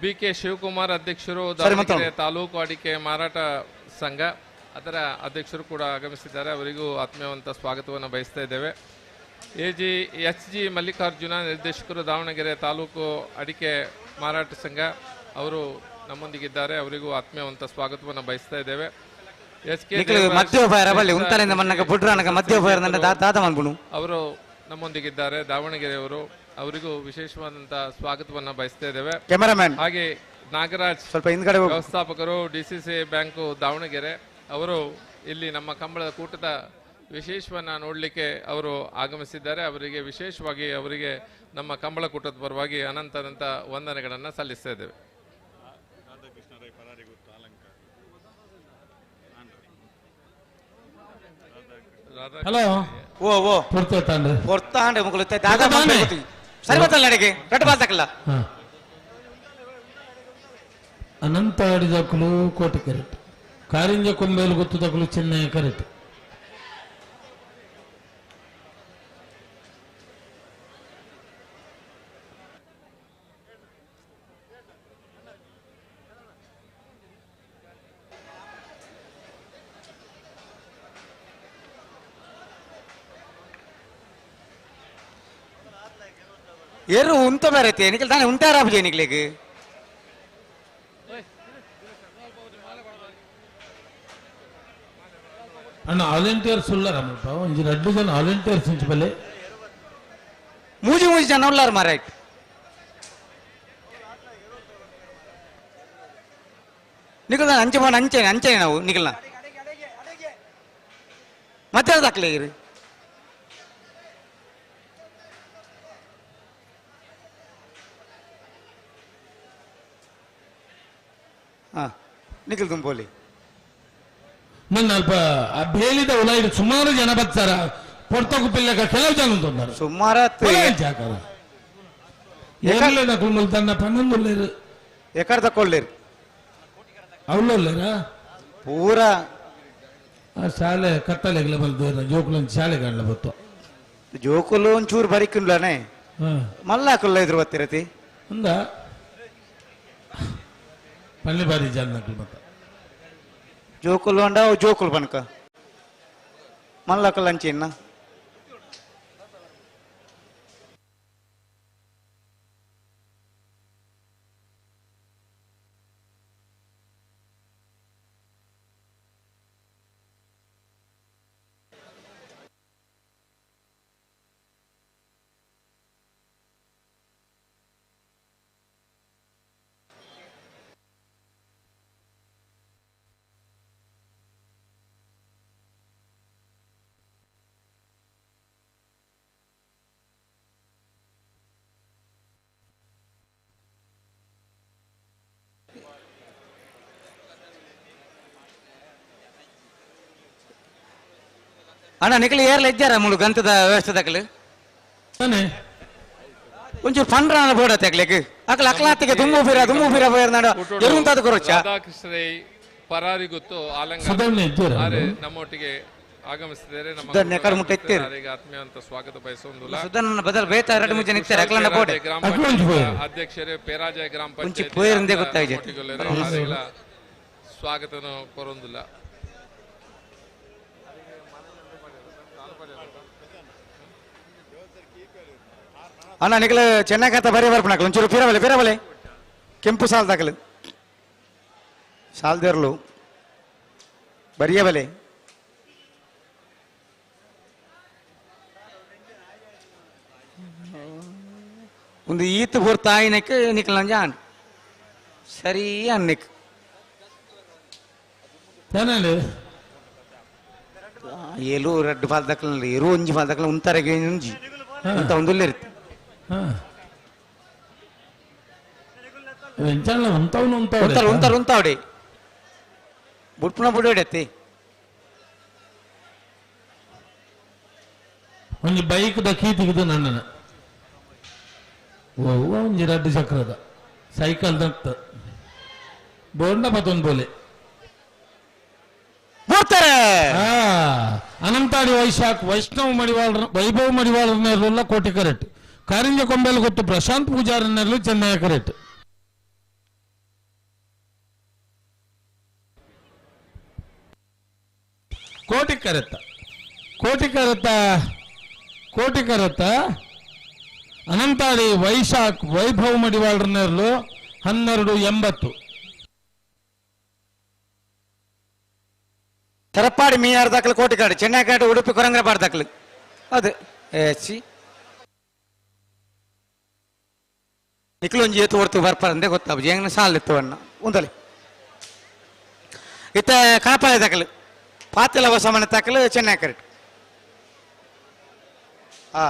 ಬಿ ಕೆ ಶಿವಕುಮಾರ್ ಅಧ್ಯಕ್ಷರು ದಾವಣಗೆರೆ ತಾಲೂಕು ಅಡಿಕೆ ಮಾರಾಟ ಸಂಘ ಅದರ ಅಧ್ಯಕ್ಷರು ಕೂಡ ಆಗಮಿಸಿದ್ದಾರೆ. ಅವರಿಗೂ ಆತ್ಮೀಯವಂತ ಸ್ವಾಗತವನ್ನು ಬಯಸ್ತಾ ಇದ್ದೇವೆ. ಎಚ್ ಜಿ ಮಲ್ಲಿಕಾರ್ಜುನ ನಿರ್ದೇಶಕರು ದಾವಣಗೆರೆ ತಾಲೂಕು ಅಡಿಕೆ ಮಾರಾಟ ಸಂಘ ಅವರು ನಮ್ಮೊಂದಿಗಿದ್ದಾರೆ. ಅವರಿಗೂ ಆತ್ಮೀಯವಂತ ಸ್ವಾಗತವನ್ನು ಬಯಸ್ತಾ ಇದ್ದೇವೆ. ಅವರು ನಮ್ಮೊಂದಿಗಿದ್ದಾರೆ ದಾವಣಗೆರೆಯವರು. ಅವರಿಗೂ ವಿಶೇಷವಾದಂತಹ ಸ್ವಾಗತವನ್ನು ಬಯಸ್ತಾ ಇದ್ದೇವೆ. ಹಾಗೆ ನಾಗರಾಜ್ ಸ್ವಲ್ಪ ವ್ಯವಸ್ಥಾಪಕರು ಡಿಸಿಸಿ ಬ್ಯಾಂಕು ದಾವಣಗೆರೆ ಅವರು ಇಲ್ಲಿ ನಮ್ಮ ಕಂಬಳದ ಕೂಟದ ವಿಶೇಷವನ್ನ ನೋಡಲಿಕ್ಕೆ ಅವರು ಆಗಮಿಸಿದ್ದಾರೆ. ಅವರಿಗೆ ವಿಶೇಷವಾಗಿ ಅವರಿಗೆ ನಮ್ಮ ಕಂಬಳ ಕೂಟದ ಪರವಾಗಿ ಅನಂತ ವಂದನೆಗಳನ್ನು ಸಲ್ಲಿಸ್ತಾ ಇದ್ದೇವೆ. ಹಲೋ ಓ ಪೊರ್ತಾಂಡೆ ಮುಗುಳುತ್ತೆ ದಾದಾ ಮಾಡ್ಬೇಕು ಸರಿ ಬತ್ತಲ್ಲ ನಡೆಗೆ ರಟ್ಟು ಬಾಲ್ತಕ್ಕಲ್ಲ ಅನಂತ ಆಡಿದಕ್ಕಲು ಕೋಟೆ ಕರೆಕ್ಟ್ ಕಾರಿಂಜ ಕೊಂಬೇಲು ಗೊತ್ತದಕ್ಕಲು ಚೆನ್ನೈ ಕರೆಕ್ಟ್. ಏರು ಉಂಟ ಬರತ್ತೆ ನಿಖಿಲ್ ತಾನೆ ಉಂಟಾರಾಬಲಿ ನಿಖಿಲಿಗೆ ಅಣ್ಣ ವಾಲಂಟಿಯರ್ಸ್ ಉಳ್ಳಾರಮ್ಮ ಒಂಜಿ 2 ಜನ ವಾಲಂಟಿಯರ್ಸ್ ಇಂಚಬಲೆ ಮೂಜಿ ಜನ ಉಳ್ಳಾರ ಮಾರಾಯ್ತು. ನಿಖಿಲ್ ಅಂಚೆ ನಾವು ನಿಖಿಲ್ನ ಮತ್ತೆ ದಾಖಲೆ ಇರಿ ನಿಖಿಲ್ ತುಂಬೋಲಿ ನನ್ನ ಅಲ್ಪ ಬೇಲಿದ ಉಲಾಯಿಡು ಸುಮಾರು ಜನ ಬರ್ತಾರ ಪೊರ್ತಕು ಪಿಲ್ಲಕ ಕೆಲವು ಜನ ಉಂಟು ಸುಮಾರು ಕುಂಬಲ್ ತನ್ನ ಪನ್ನೊಂದು ಎಕಡ ತಕೊಳ್ಳಿರು ಅವಳ್ಳೇರ ಪೂರ ಆ ಶಾಲೆ ಕತ್ತಲೆಗಳ ಬಂದು ಜೋಕುಲೊಂದು ಶಾಲೆ ಕಾಣಲ ಬತ್ತು ಜೋಕುಲು ಒಂಚೂರು ಬರಿಕಿನ್ಲನೆ ಮಲ್ಲಾಕುಲ್ಲ ಇದ್ರು ಬತ್ತಿರತಿ ಅಂದ ಪಳ್ಳಿ ಬಾರಿ ಜಾಲನಕಲ್ ಮತ್ತ ಜೋಕುಲು ಅಂಡ ಜೋಕುಲು ಬನಕ ಮಲ್ಲಾಕಲ್ ಅಂಚಿನ್ನ ಅಣ್ಣ ನಿಖಿಲ್ ಏರ್ಲ ಇದ್ದಾರ ಮುಳು ಗಂತದ ವ್ಯವಸ್ಥೆ ತಕಲು ಒಂಚೂರು ಫಂಡ್ರ ಬೋಡ ತೆಗ್ಲಿಕ್ಕೆ ಅಕಲ ಅಕಲಾತಿಗೆ ದುಮ್ಮು ಫಿರ ನಾಡ ಎರುಂತಾದ ಕೊರಚ ರಾಧಾಕೃಷ್ಣರೇ ಪರಾರಿ ಗೊತ್ತು ಆಲಂಗ ನಮ್ಮೊಟ್ಟಿಗೆ ಆಗಮಿಸಿದ್ದಾರೆ. ನಮ್ಮ ಆತ್ಮೀಯ ಅಂತ ಸ್ವಾಗತ ಬಯಸೋದಿಲ್ಲ. ಸುಧನ ಬದಲ್ ಬೇತ 2-3 ಜನ ಇರ್ತಾರೆ ಅಕಲನ ಬೋಡೆ ಅಧ್ಯಕ್ಷರೇ ಪೇರಾಜಯ ಗ್ರಾಮ ಪಂಚಾಯತ್ ಪೋಯರಂದೆ ಗೊತ್ತಾಗಿದೆ ಸ್ವಾಗತನು ಕೊರೊಂದಿಲ್ಲ. ಅಣ್ಣ ನಿಖಿಲ್ ಚೆನ್ನಾಗಿ ಆತ ಬರೀ ಬರ್ಪಣಕಲು ಒಂಚೂರು ಫಿರಬಲೆ ಕೆಂಪು ಸಾಲ್ ದಾಖಲು ಸಾಲ್ದಿರ್ಲು ಬರಿಯಬಲೆ ಒಂದು ಈತ ಪೂರ್ ತಾಯಿನಕ್ಕೆ ನಿಖಿಲ್ ನಂಜ ಅನ್ ಸರಿ ಅನ್ನಿಕ್ ಏಲು 2 ಫಾಲ್ ದಾಖಲ ಏರು ಒಂಜಿ ಫಾಲ್ ದಾಖಲ ಉಂತಾರೆಗೆ ಒಂಜಿ ಅಂತ ಒಂದುಲ್ಲೇ ಇರುತ್ತೆ ఉంటాడు ఉంటాడు బుడ్పున బుడేడెత్తి ಒಂಜಿ ಬೈಕ್ ದ ಕೀ ತೆಗೆದು ನನ್ನನ ಓ ಒಂಜಿ ರಡ್ಡು ಚಕ್ರದ ಸೈಕಲ್ ದತ್ತ ಬೋಂಡ ಮತ್ತೊಂದು ಬೋಲೆ ಅನಂತಾಡಿ ವೈಶಾಖ್ ವೈಭವ್ ಮಡಿವಾಳರನ್ನೆಲ್ಲ ಕೋಟಿ ಕರೆಕ್ಟ್ ಕಾರಿಂಜ ಕೊಂಬೆಲ್ ಗೊತ್ತು ಪ್ರಶಾಂತ್ ಪೂಜಾರನ್ನೆಲ್ಲ ಚೆನ್ನೈ ಕರೆಕ್ಟ್ ಕೋಟಿ ಕರೆತ್ತ ಅನಂತಾಡಿ ವೈಶಾಖ್ ವೈಭವ್ ಮಡಿವಾಳರನ್ನೆಲ್ಲ 1280 ತರಪ್ಪಾಡಿ ಮೀಯಾರ್ ದಾಖಲು ಕೋಟಿಕಾಡು ಚೆನ್ನೈ ಕಾಡು ಉಡುಪಿ ಕೊರಂಗರಪಾಡು ದಾಖಲು ಅದು ಏಸಿ ನಿಕ್ಲೊಂಜಿ ಎತ್ತು ಹೊರ್ತು ಬರ್ಪಾರಂದೆ ಗೊತ್ತಾಬು ಹೆಂಗ್ ಸಾಲ ಇತ್ತು ಅಣ್ಣ ಉಂದಲಿ ಇತ್ತ ಕಾಪಾಯ ದಾಖಲು ಪಾತಿಲ ಹೊಸಮನೆ ದಾಖಲು ಚೆನ್ನೈ ಕರೆಕ್ಟ್ ಹಾ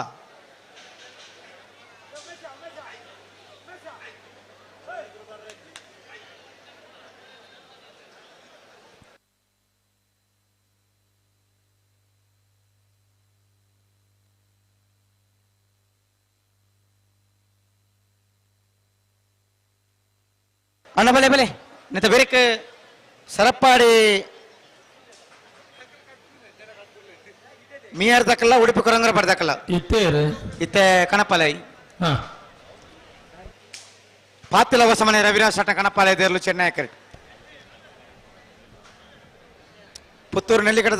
ಅಣ್ಣ ಬಲೆ ಬಲೆ ನೆತ್ತ ಬೇರೆಕ್ ಸರಪ್ಪಾಡಿ ಮೀಯಾರ್ ದಕ್ಕಲ್ಲ ಉಡುಪಿ ಕೊರಂಗರ ಪಡ್ದಕ್ಕಲ್ಲ ಇತ್ತೆ ಕಣಪಾಲೈ ಪಾತಿಲ ಹೊಸಮನೆ ರವಿರಾಜ್ ಸಟ್ಟ ಕಣಪಾಲೈ ದೇರ್ಲು ಚೆನ್ನೈ ಕರೆಕ್ಟ್ ಪುತ್ತೂರು ನೆಲ್ಲಿಕಡ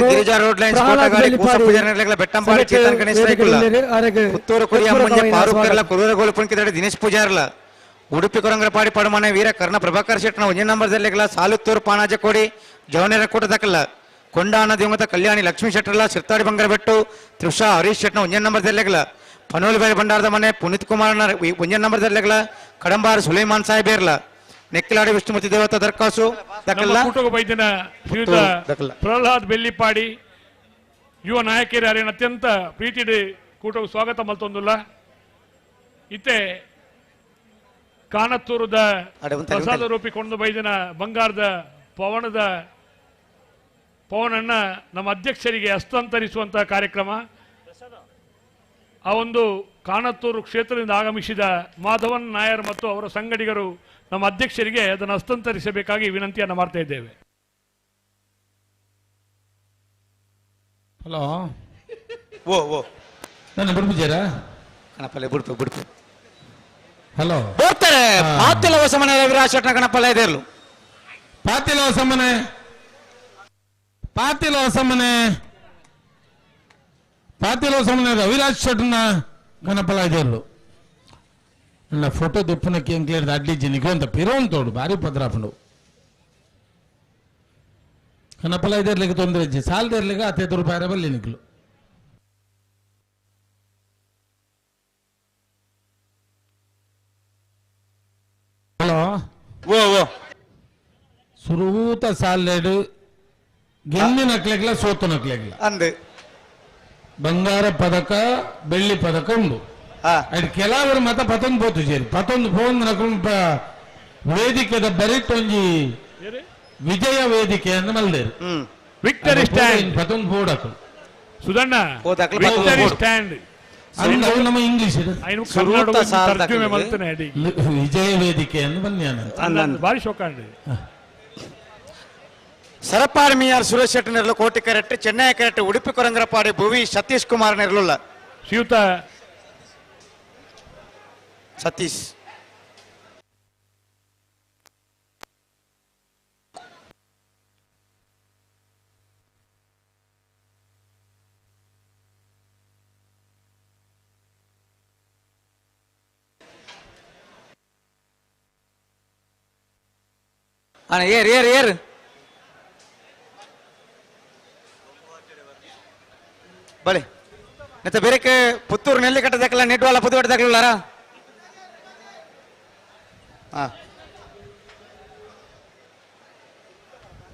ಗಿರಿಜಾ ರೋಡ್ ಲೈನ್ಸ್ ಬೆಟ್ಟಂಪಾಡಿ ಚೇತನ್ ಗಣೇಶ್ ಪುತ್ತೂರು ಕುರಿಯ ಮುಂಜೆ ಪಾರುಕರ್ಲ ಕುರುರ ಗೋಲ್ಪುಣ್ಕಿದಾಡೆ ದಿನೇಶ್ ಪೂಜಾರ್ಲ ಉಡುಪಿ ಕೊರಂಗರಪಾಡಿ ಪಡಮನೆ ವೀರ ಕರ್ಣ ಪ್ರಭಾಕರ್ ಶೆಟ್ನ ಒಂಜೆ ನಂಬರ್ ದಲ್ಲಿಗಲ ಸಾಲುತ್ತೂರು ಪಾಣಾಜ ಕೋಡಿ ಜವನೇರ ಕೂಟ ದಕ್ಕಲ್ಲ ಕೊಂಡಾನ ದಿವಂಗತ ಕಲ್ಯಾಣಿ ಲಕ್ಷ್ಮೀ ಶೆಟ್ಟರ್ಲ ಸಿರ್ತಾಡಿ ಬಂಗರಬೆಟ್ಟು ತ್ರಿಷಾ ಹರೀಶ್ ಶೆಟ್ನ ಒಂಜೆ ನಂಬರ್ ದಲ್ಲಿಗಲ ಪನೋಲಿಬಾಯಿ ಭಂಡಾರದ ಮನೆ ಪುನೀತ್ ಕುಮಾರ್ನ ಒಂಜೆ ನಂಬರ್ ದಲ್ಲಿಗಲ ಕಡಂಬಾರ್ ಸುಲೈಮಾನ್ ಸಾಹೇಬೇರ್ಲ ನೆಕ್ಕಿಲಾಡಿ ವಿಷ್ಣುಮೂರ್ತಿ ದೇವತ ದರ್ಕಾಸು ವೈದ್ಯನ ಶ್ರೀಯುತ ಪ್ರಹ್ಲಾದ್ ಬೆಲ್ಲಿಪಾಡಿ ಯುವ ನಾಯಕರು ಅತ್ಯಂತ ಪ್ರೀತಿಡ್ ಕೂಟವು ಸ್ವಾಗತ ಮಲ್ತೊಂದುಲ್ಲ ಇತ್ತೆ ಕಾನತ್ತೂರದ ಪ್ರಸಾದ ರೂಪಿ ಕೊಂಡು ಬೈದಿನ ಬಂಗಾರದ ಪವನನ್ನ ನಮ್ಮ ಅಧ್ಯಕ್ಷರಿಗೆ ಹಸ್ತಾಂತರಿಸುವಂತಹ ಕಾರ್ಯಕ್ರಮ ಆ ಒಂದು ಕಾನತ್ತೂರು ಕ್ಷೇತ್ರದಿಂದ ಆಗಮಿಸಿದ ಮಾಧವನ್ ನಾಯರ್ ಮತ್ತು ಅವರ ಸಂಗಡಿಗರು ನಮ್ಮ ಅಧ್ಯಕ್ಷರಿಗೆ ಅದನ್ನು ಹಸ್ತಾಂತರಿಸಬೇಕಾಗಿ ವಿನಂತಿಯನ್ನು ಮಾಡ್ತಾ ಇದ್ದೇವೆ. ಹಲೋ ಓ ನನ್ನ ಬಿಡ್ಬಿಜಾರಾ ಕಣಪಲ್ಲೆ ಬಿಡ್ತು ಹಲೋ ಬರ್ತಾರೆ ಪಾತಿಲ ಹೊಸಮನೆ ರವಿರಾಜ್ ಶೆಟ್ನ ಕಣಪಲ್ಲೆ ಇದೇರ್ಲು ಪಾತಿಲ ಹೊಸಮನೆ ರವಿರಾಜ್ ಶೆಟ್ನ ಕಣಪಲ ಇದೇರ್ಲು ನನ್ನ ಫೋಟೋ ದಿಪ್ಪನಕ್ಕೆ ಎಂಕ್ಲೇರ್ದು ಅಡ್ಲಿ ಜಿನಿಗೆ ಅಂತ ಪಿರೋನ್ ತೋಡು ಭಾರಿ ಪದ್ರಾಪಂಡು ಕನಪಲ ಇದಿರ್ಲಿಕ್ಕೆ ತೊಂದರೆ ಇಜ್ಜಿ ಸಾಲದಿರ್ಲಿಕ್ಕೆ 15 ರೂಪಾಯಿ ಬಲ್ಲಿ ನಿಕ್ಲು ಹಲೋ ಓ ಸುರೂತ ಸಾಲೇಡು ಗೆಲ್ಲಿ ನಕ್ಲೆಗ್ಲ ಸೋತು ನಕ್ಲೆಗ್ಲ ಅಂದೆ ಬಂಗಾರ ಪದಕ ಬೆಳ್ಳಿ ಪದಕ ಉಂಡು ಅದು ಕೆಲವರು ಮತ ಪತೊಂದು ಪೋತು ಸೇರಿ ಪತೊಂದು ಫೋನ್ ವೇದಿಕೆದ ಬರಿಟೊಂಜಿ ವಿಜಯ ವೇದಿಕೆ ಅಂತ ಮಲ್ದೇರು ವಿಕ್ಟರಿ ಸ್ಟ್ಯಾಂಡ್ ಪತೊಂದು ಬೋಡಕು ಸುಧಣ್ಣ ವಿಕ್ಟರಿ ಸ್ಟ್ಯಾಂಡ್ ಅದು ನಮ್ಮ ಇಂಗ್ಲಿಷ್ ತರ್ಜುಮೆ ಮಾಡ್ತಾನೆ ವಿಜಯ ವೇದಿಕೆ ಅಂತ ಬನ್ಯಾನ ಭಾರಿ ಶೋಕಾಂಡ್ ಸರಪಾಡಿ ಮೀಯಾರ್ ಸುರೇಶ್ ಶೆಟ್ಟಿ ನೆರಳು ಕೋಟಿ ಕರೆಕ್ಟ್ ಚೆನ್ನೈ ಕರೆಕ್ಟ್ ಉಡುಪಿ ಕೊರಂಗರಪಾಡಿ ಭುವಿ ಸತೀಶ್ ಕುಮಾರ್ ನೆರಳುಲ್ಲ ಶ್ರೀಯುತ ಸತೀಶ್ ಅಣ್ಣ ಏರ್ ಬಳಿ ಮತ್ತೆ ಬೇರೆ ಪುತ್ತೂರು ನೆಲ್ಲಿ ಕಟ್ಟದಕ್ಕಲ್ಲ ನೆಟ್ವಾಲ ಪುದು ಕಟ್ಟದಕ್ಕಲ್ಲಾರ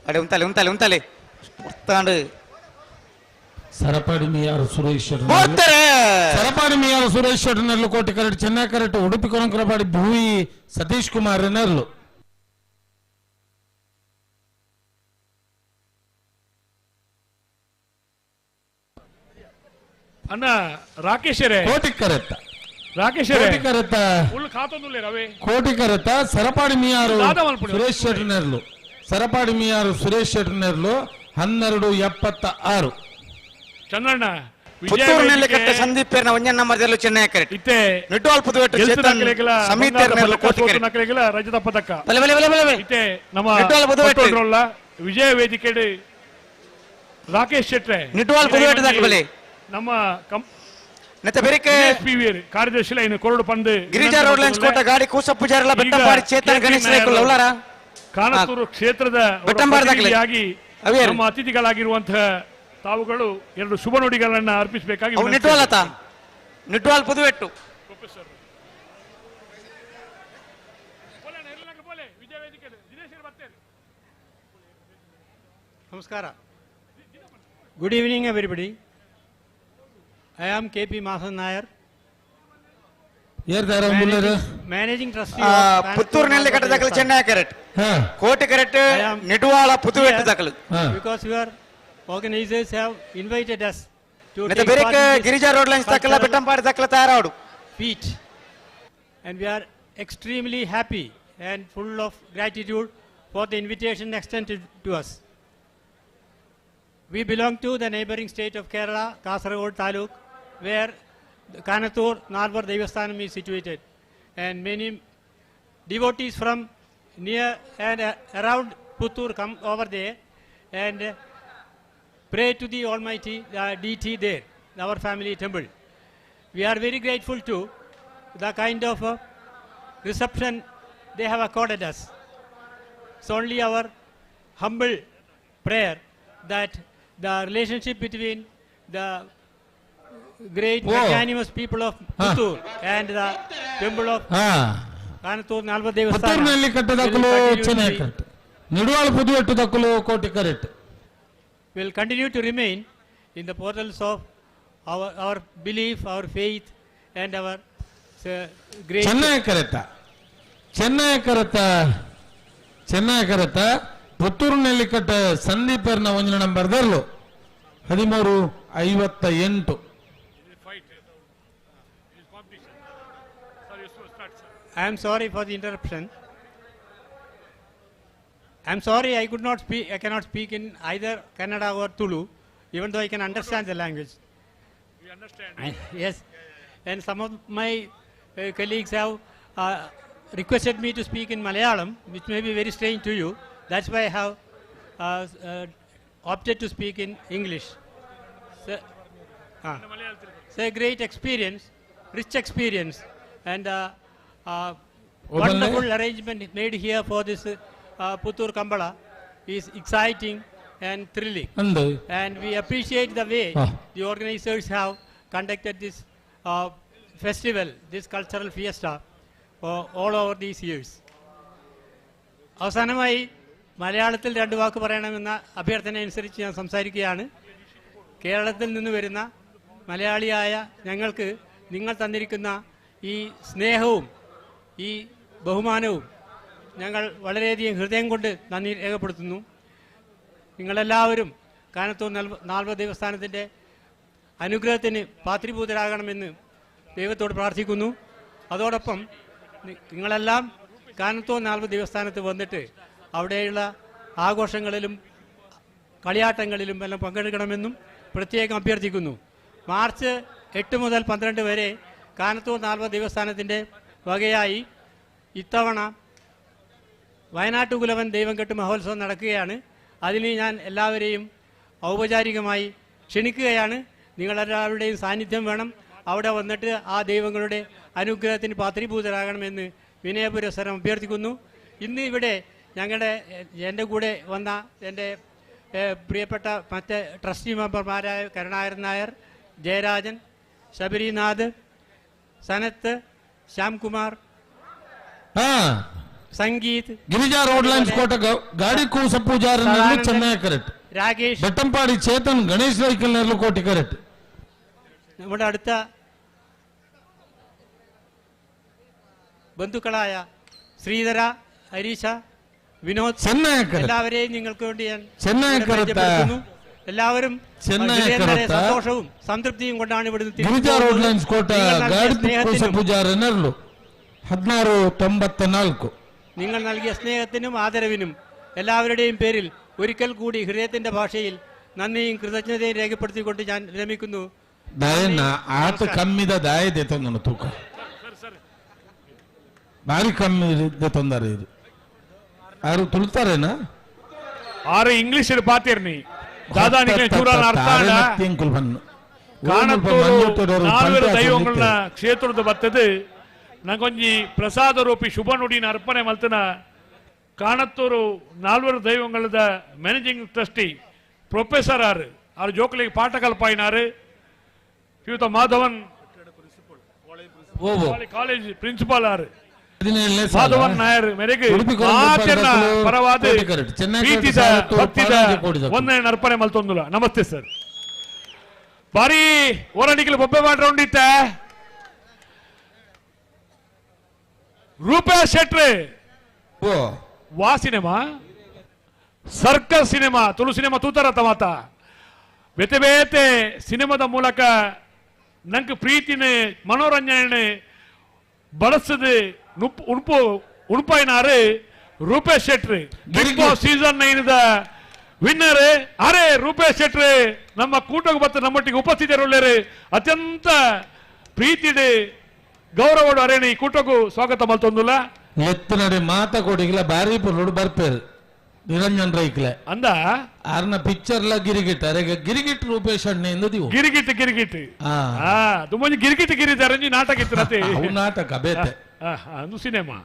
ಅಡೆ ಉಂತಾಲೆ ಸರಪಾಡಿ ಮೀಯಾರು ಸುರೇಶ್ ನೆರಳು ಕೋಟಿ ಕರೆಕ್ಟ್ ಚೆನ್ನೈ ಕರೆಕ್ಟ್ ಉಡುಪಿ ಕೊರಂಕರಪಾಡಿ ಭೂವಿ ಸತೀಶ್ ಕುಮಾರ್ ನೆರಳು ಅಣ್ಣ ರಾಕೇಶರೇ ಕೋಟಿಕರತ್ತ ರಾಕೇಶರೇ ಕೋಟಿಕರತ್ತ ಫುಲ್ ಖಾತೊಂದುಲ್ಲೆ ರವೆ ಕೋಟಿಕರತ್ತ ಸರಪಾಡಿ ಮಿಯಾರು ದಾದ ಮಲ್ಪುಡು. ಸುರೇಶ್ ಶೆಟ್ರನೆರ್ಲು ಸರಪಾಡಿ ಮಿಯಾರು ಸುರೇಶ್ ಶೆಟ್ರನೆರ್ಲು 1276 ಚಂದ್ರಣ್ಣ ಪುತ್ತೂರಿನಲ್ಲಿ ಕಟ್ಟ ಸಂದೀಪೇರ್ನ ಒಂಜನ್ ನಂಬರ್ದಲ್ಲೂ ಚೆನ್ನೈ ಕರೆಕ್ಟ್ ಇತ್ತೆ ನಿಡ್ವಾಲ್ ಪುದುವೆಟ್ಟು ಚೇತನ್ ಸಮಿತಿಯರ್ನೆರ್ಲು ಕೋಟಿಕರೆ ನಕಲೆಗಳ ರಜತ ಪದಕ ಬಲೆ ಬಲೆ ಬಲೆ ಬಲೆ ಇತ್ತೆ ನಮ್ಮ ನಿಡ್ವಾಲ್ ಪುದುವೆಟ್ಟು ಪಟ್ಟೋಡ್ರಲ್ಲ ವಿಜಯ ವೇದಿಕೆಡೆ ರಾಕೇಶ್ ಶೆಟ್ರೆ ನಿಡ್ವಾಲ್ ಪುದುವೆಟ್ಟು ದಾಖಲೆ ನಮ್ಮ ನೆತ್ತ ಬೆರಿಕೆ ಪಿವಿಯರ್ ಕಾರ್ಯದರ್ಶಿ ಲೈನ್ ಕೊರಡು ಪಂದು ಗಿರಿಜಾ ರೋಡ್ ಲೈನ್ಸ್ ಕೋಟ ಗಾಡಿ ಕೂಸ ಪೂಜಾರೆಲ್ಲ ಬೆಟ್ಟಂಬಾಡಿ ಚೇತನ್ ಗಣೇಶ್ ರೇಕುಲ್ ಅವಲಾರ ಕಾನತೂರು ಕ್ಷೇತ್ರದ ಬೆಟ್ಟಂಬಾಡಿ ದಾಖಲೆ ನಮ್ಮ ಅತಿಥಿಗಳಾಗಿರುವಂತಹ ತಾವುಗಳು ಎರಡು ಶುಭ ನುಡಿಗಳನ್ನ ಅರ್ಪಿಸಬೇಕಾಗಿ ನಿಡ್ವಾಲ್ ಪುದುವೆಟ್ಟು ನಮಸ್ಕಾರ. Good evening everybody. I am KP Masan Nair, managing trustee of ಪುತ್ತೂರಿನಲ್ಲಿ ಕಟ್ಟ ದಾಖಲೆ ಚೆನ್ನೈ ಕರೆಕ್ಟ್ ಕೋಟೆ ಕರೆಕ್ಟ್ ನಿಡ್ವಾಳ ಪುದುವೆಟ್ಟು ದಾಖಲೆ because your organizers have invited us to ನೆತ್ತ take ಬೆರಿಕೆ part in this Girija road lines ದಾಖಲೆ ಬೆಟ್ಟಂಬಾಡಿ ದಾಖಲೆ ತಯಾರಾಡು feat, and we are extremely happy and full of gratitude for the invitation extended to us. We belong to the neighboring state of Kerala, Kasaragod Taluk, where Kanatur Nalvar Devasthanam is situated, and many devotees from near and around Puttur come over there and pray to the Almighty deity there, our family temple. We are very grateful to the kind of reception they have accorded us. It's only our humble prayer that the relationship between the great magnanimous people of Puttur and the temple of Kanatur Nalvar Devasthanam ಪುತ್ತೂರಿನಲ್ಲಿ ಕಟ್ಟದಕ್ಕಲು ಚೆನ್ನೈ ಕರೆಕ್ಟ್ ನಿಡ್ವಾಳ ಪುದುವೆಟ್ಟು ದಕ್ಕಲು ಕೋಟಿ ಕರೆಕ್ಟ್ will continue to remain in the portals of our belief, our faith, and our great. Chennai correct Chennai correct ಪುತ್ತೂರಿನಲ್ಲಿ ಕಟ್ಟ ಸಂದೀಪರ್ನ ಒಂಜನ ನಂಬರ್ದಲ್ಲೂ 1358 I am sorry for the interruption. I am sorry I could not speak. I cannot speak in either Kannada or Tulu, even though I can understand the language. We understand. Yes, and some of my colleagues have requested me to speak in Malayalam, which may be very strange to you. That's why I have opted to speak in English. It's a great experience, rich experience, and wonderful arrangement made here for this Puttur Kambala is exciting and thrilling. And we appreciate the way the organizers have conducted this festival, this cultural fiesta, all over these years. അവസാനമായി മലയാളത്തിൽ രണ്ട് വാക്ക് പറയണമെന്ന അഭ്യർത്ഥന അനുസരിച്ച് ഞാൻ സംസാരിക്കുകയാണ്. കേരളത്തിൽ നിന്ന് വരുന്ന മലയാളിയായ ഞങ്ങൾക്ക് നിങ്ങൾ തന്നിരിക്കുന്ന ഈ സ്നേഹവും ഈ ബഹുമാനവും ഞങ്ങൾ വളരെയധികം ഹൃദയം കൊണ്ട് നന്ദി രേഖപ്പെടുത്തുന്നു. നിങ്ങളെല്ലാവരും കാനത്തൂർ നാൽവർ ദേവസ്ഥാനത്തിൻ്റെ അനുഗ്രഹത്തിന് പാത്രീഭൂതരാകണമെന്ന് ദൈവത്തോട് പ്രാർത്ഥിക്കുന്നു. അതോടൊപ്പം നിങ്ങളെല്ലാം കാനത്തൂർ നാൽവർ ദേവസ്ഥാനത്ത് വന്നിട്ട് അവിടെയുള്ള ആഘോഷങ്ങളിലും കളിയാട്ടങ്ങളിലും എല്ലാം പങ്കെടുക്കണമെന്നും പ്രത്യേകം അഭ്യർത്ഥിക്കുന്നു. മാർച്ച് 8 മുതൽ 12 വരെ കാനത്തൂർ നാൽവർ ദേവസ്ഥാനത്തിൻ്റെ വകയായി ഇത്തവണ വയനാട്ടുകുലവൻ ദൈവംകെട്ട് മഹോത്സവം നടക്കുകയാണ്. അതിന് ഞാൻ എല്ലാവരെയും ഔപചാരികമായി ക്ഷണിക്കുകയാണ്. നിങ്ങളെല്ലാവരുടെയും സാന്നിധ്യം വേണം. അവിടെ വന്നിട്ട് ആ ദൈവങ്ങളുടെ അനുഗ്രഹത്തിന് പാത്രീഭൂതരാകണമെന്ന് വിനയപുരസ്സരം അഭ്യർത്ഥിക്കുന്നു. ഇന്ന് ഇവിടെ എൻ്റെ കൂടെ വന്ന എൻ്റെ പ്രിയപ്പെട്ട മറ്റ് ട്രസ്റ്റി മെമ്പർമാരായ കരുണാകരൻ നായർ, ജയരാജൻ, ശബരിനാഥ്, സനത്ത്, ശ്യാംകുമാർ, ಸಂಗೀತ್, ಗಿರಿಜಾ ರೋಡ್ ಲೈನ್ಸ್ ಕೋಟ ಗಾಡಿ ಕೂಸ ಪೂಜಾರ ಚೆನ್ನೈ ಕರೆಕ್ಟ್, രാകേഷ്, ಬೆಟ್ಟಂಪಾಡಿ ಚೇತನ್, ಗಣೇಶ್ ಸೈಕಲ್ ನೆರಳು ಕೋಟಿ ಕರೆಕ್ಟ್. നമ്മുടെ അടുത്ത ബന്ധുക്കളായ ശ്രീധര, ഹരീഷ, വിനോദ്, എല്ലാവരെയും നിങ്ങൾക്ക് വേണ്ടി ഞാൻ പരിചയപ്പെടുത്തുന്നു. എല്ലാവരും ചെന്നൈ സന്തോഷവും സംതൃപ്തിയും കൊണ്ടാണ് ഇവിടുന്ന് ಗಿರಿಜಾ ರೋಡ್ ಲೈನ್ಸ್ ಕೋಟ ಗಾಡಿ ಪೂಜಾರನರ್ಲು 1694 നിങ്ങൾ നൽകിയ സ്നേഹത്തിനും ആദരവിനും എല്ലാവരുടെയും പേരിൽ ഒരിക്കൽ കൂടി ഹൃദയത്തിന്റെ ഭാഷയിൽ നന്ദിയും കൃതജ്ഞതയും രേഖപ്പെടുത്തിക്കൊണ്ട് ഞാൻ വിരമിക്കുന്നു. ದಯನ ಆತ ಕಮ್ಮಿದ ದಾಯದೆ ತೊಂದನು ತೂಕ ಭಾರಿ ಕಮ್ಮಿ ಇದೆ ತೊಂದರೆ ಇದು ಯಾರು ತುಳ್ತಾರೇನಾ ಆರು ಇಂಗ್ಲಿಷ್ ಪಾತಿರ್ನಿ ದಾದಾ ನಿಗೆ ಚೂರಾನ ಅರ್ಥಾಂಡ ಕಾಣತ್ತೂರು ನಾಲ್ವರು ದೈವಗಳನ್ನ ಕ್ಷೇತ್ರದ ಬರ್ತದೆ ನಂಗೊಂಜಿ ಪ್ರಸಾದ ರೂಪಿ ಶುಭ ನುಡಿನ ಅರ್ಪಣೆ ಮಲ್ತನ ಕಾಣತ್ತೂರು ನಾಲ್ವರು ದೈವಗಳದ ಮ್ಯಾನೇಜಿಂಗ್ ಟ್ರಸ್ಟಿ ಪ್ರೊಫೆಸರ್ ಆರು ಜೋಕಲಿಗೆ ಪಾಠ ಕಲ್ಪಾಯಿನಾರು ಶ್ರೀಯುತ ಮಾಧವನ್ ಕಾಲೇಜ್ ಪ್ರಿನ್ಸಿಪಾಲ್ ಆರು ಮಾಧವನ್ ನಾಯರ್ ಮೇರೆಗೆ ಪರವಾದ ಪ್ರೀತಿದ ಭಕ್ತಿದ ಒಂದನೇ ಅರ್ಪಣೆ ಮಲ್ತೊಂದುಲ. ನಮಸ್ತೆ ಸರ್. ಬಾರಿ ಓರಣಿಗೆ ಬೊಬ್ಬೆ ಮಾಡ್ರ ಉಂಡಿತ್ತ ರೂಪೇಶ್ ಶೆಟ್ರೆ ವಾ cinema circus cinema Tulu cinema ತೂತರ ತಮಾತ ಬೇತೆ ಬೇತೆ ಸಿನಿಮಾದ ಮೂಲಕ ನಂಗೆ ಪ್ರೀತಿನ ಮನೋರಂಜನೆ ಬಳಸದು ಉಣಪಾಯಿನಾರು Rupesh Shetty Bigg Boss season 9 winner ಅರೆ ರೂಪೇಶ್ ಶೆಟ್ರಿ ನಮ್ಮ ಕೂಟಕ್ಕೆ ಬತ್ತ ನಮ್ಮೊಟ್ಟಿಗೆ ಉಪಸ್ಥಿತರುಳ್ಳರು ಅತ್ಯಂತ ಪ್ರೀತಿಡೆ ಗೌರವಡು ಅರೇಣಿ ಕೂಟಕ್ಕೂ ಸ್ವಾಗತ ಮಲ್ತೊಂದುಲ್ಲ ಎತ್ತನಡೆ ಮಾತಾ ಕೊಡಿಗಿಲ್ಲ ಬಾರಿ ಪುರ್ಲೋಡು ಬರ್ಪೇರು ನಿರಂಜನ್ ರೈಕ್ಲೆ ಅಂದ ಆರ್ನ ಪಿಕ್ಚರ್ ಲ ಗಿರಿಗಿಟ್ ಅರೆಗೆ ಗಿರಿಗಿಟ್ ರೂಪೇಶ್ ಅಣ್ಣ ಎಂದಿವು ಗಿರಿಗಿಟ್ ತುಂಬಾ ಗಿರಿಗಿಟ್ ಗಿರಿದಾರಂಜಿ ನಾಟಕ ಇತ್ತು ನಾಟಕ ಬೇತೆ ಅದು ಸಿನಿಮಾ.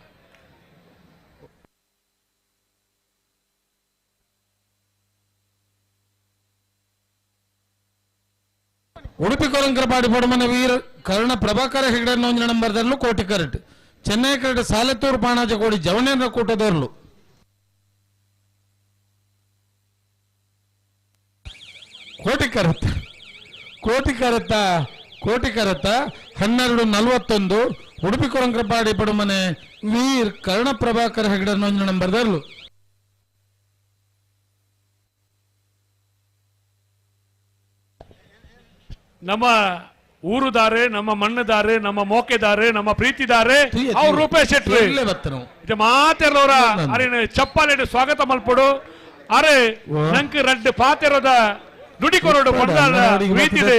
ಉಡುಪಿ ಕೊರಂಕರಪಾಡಿ ಪೊಡಮನ ವೀರ ಕರ್ಣ ಪ್ರಭಾಕರ ಹೆಗಡೆ ನೋಂದಿನ ನಂಬರ್ದಲ್ಲೂ ಕೋಟಿ ಕರೆಟ್ ಚೆನ್ನೈ ಕರೆಟ್ ಸಾಲೆತ್ತೂರು ಪಾಣಾಜ ಕೋಡಿ ಜವನೇಂದ್ರ ಕೂಟದರ್ಲು ಕೋಟಿ ಕರತ್ತ 1241 ಉಡುಪಿ ಕೊರಂಕರಪಾಡಿ ಪಡುಮನೆ ವೀರ್ ಕರ್ಣ ಪ್ರಭಾಕರ ಹೆಗಡೆ ನೋಂದಿನ ನಂಬರ್ದರ್ಲು ನಮ್ಮ ಊರುದಾರೆ ನಮ್ಮ ಮಣ್ಣದಾರೆ ನಮ್ಮ ಮೋಕೆದಾರೆ ನಮ್ಮ ಪ್ರೀತಿದಾರೆ ಅವ್ರು ರೂಪೇಶ್ ಶೆಟ್ಟಿ ಇದು ಮಾತೆಲ್ಲವರ ಅರೆ ಚಪ್ಪಾಲೆ ಸ್ವಾಗತ ಮಲ್ಪಡು ಅರೆ ನಂಗೆ 2 ಪಾತೆರದ ನುಡಿ ಕೊರಡು ಪ್ರೀತಿದೆ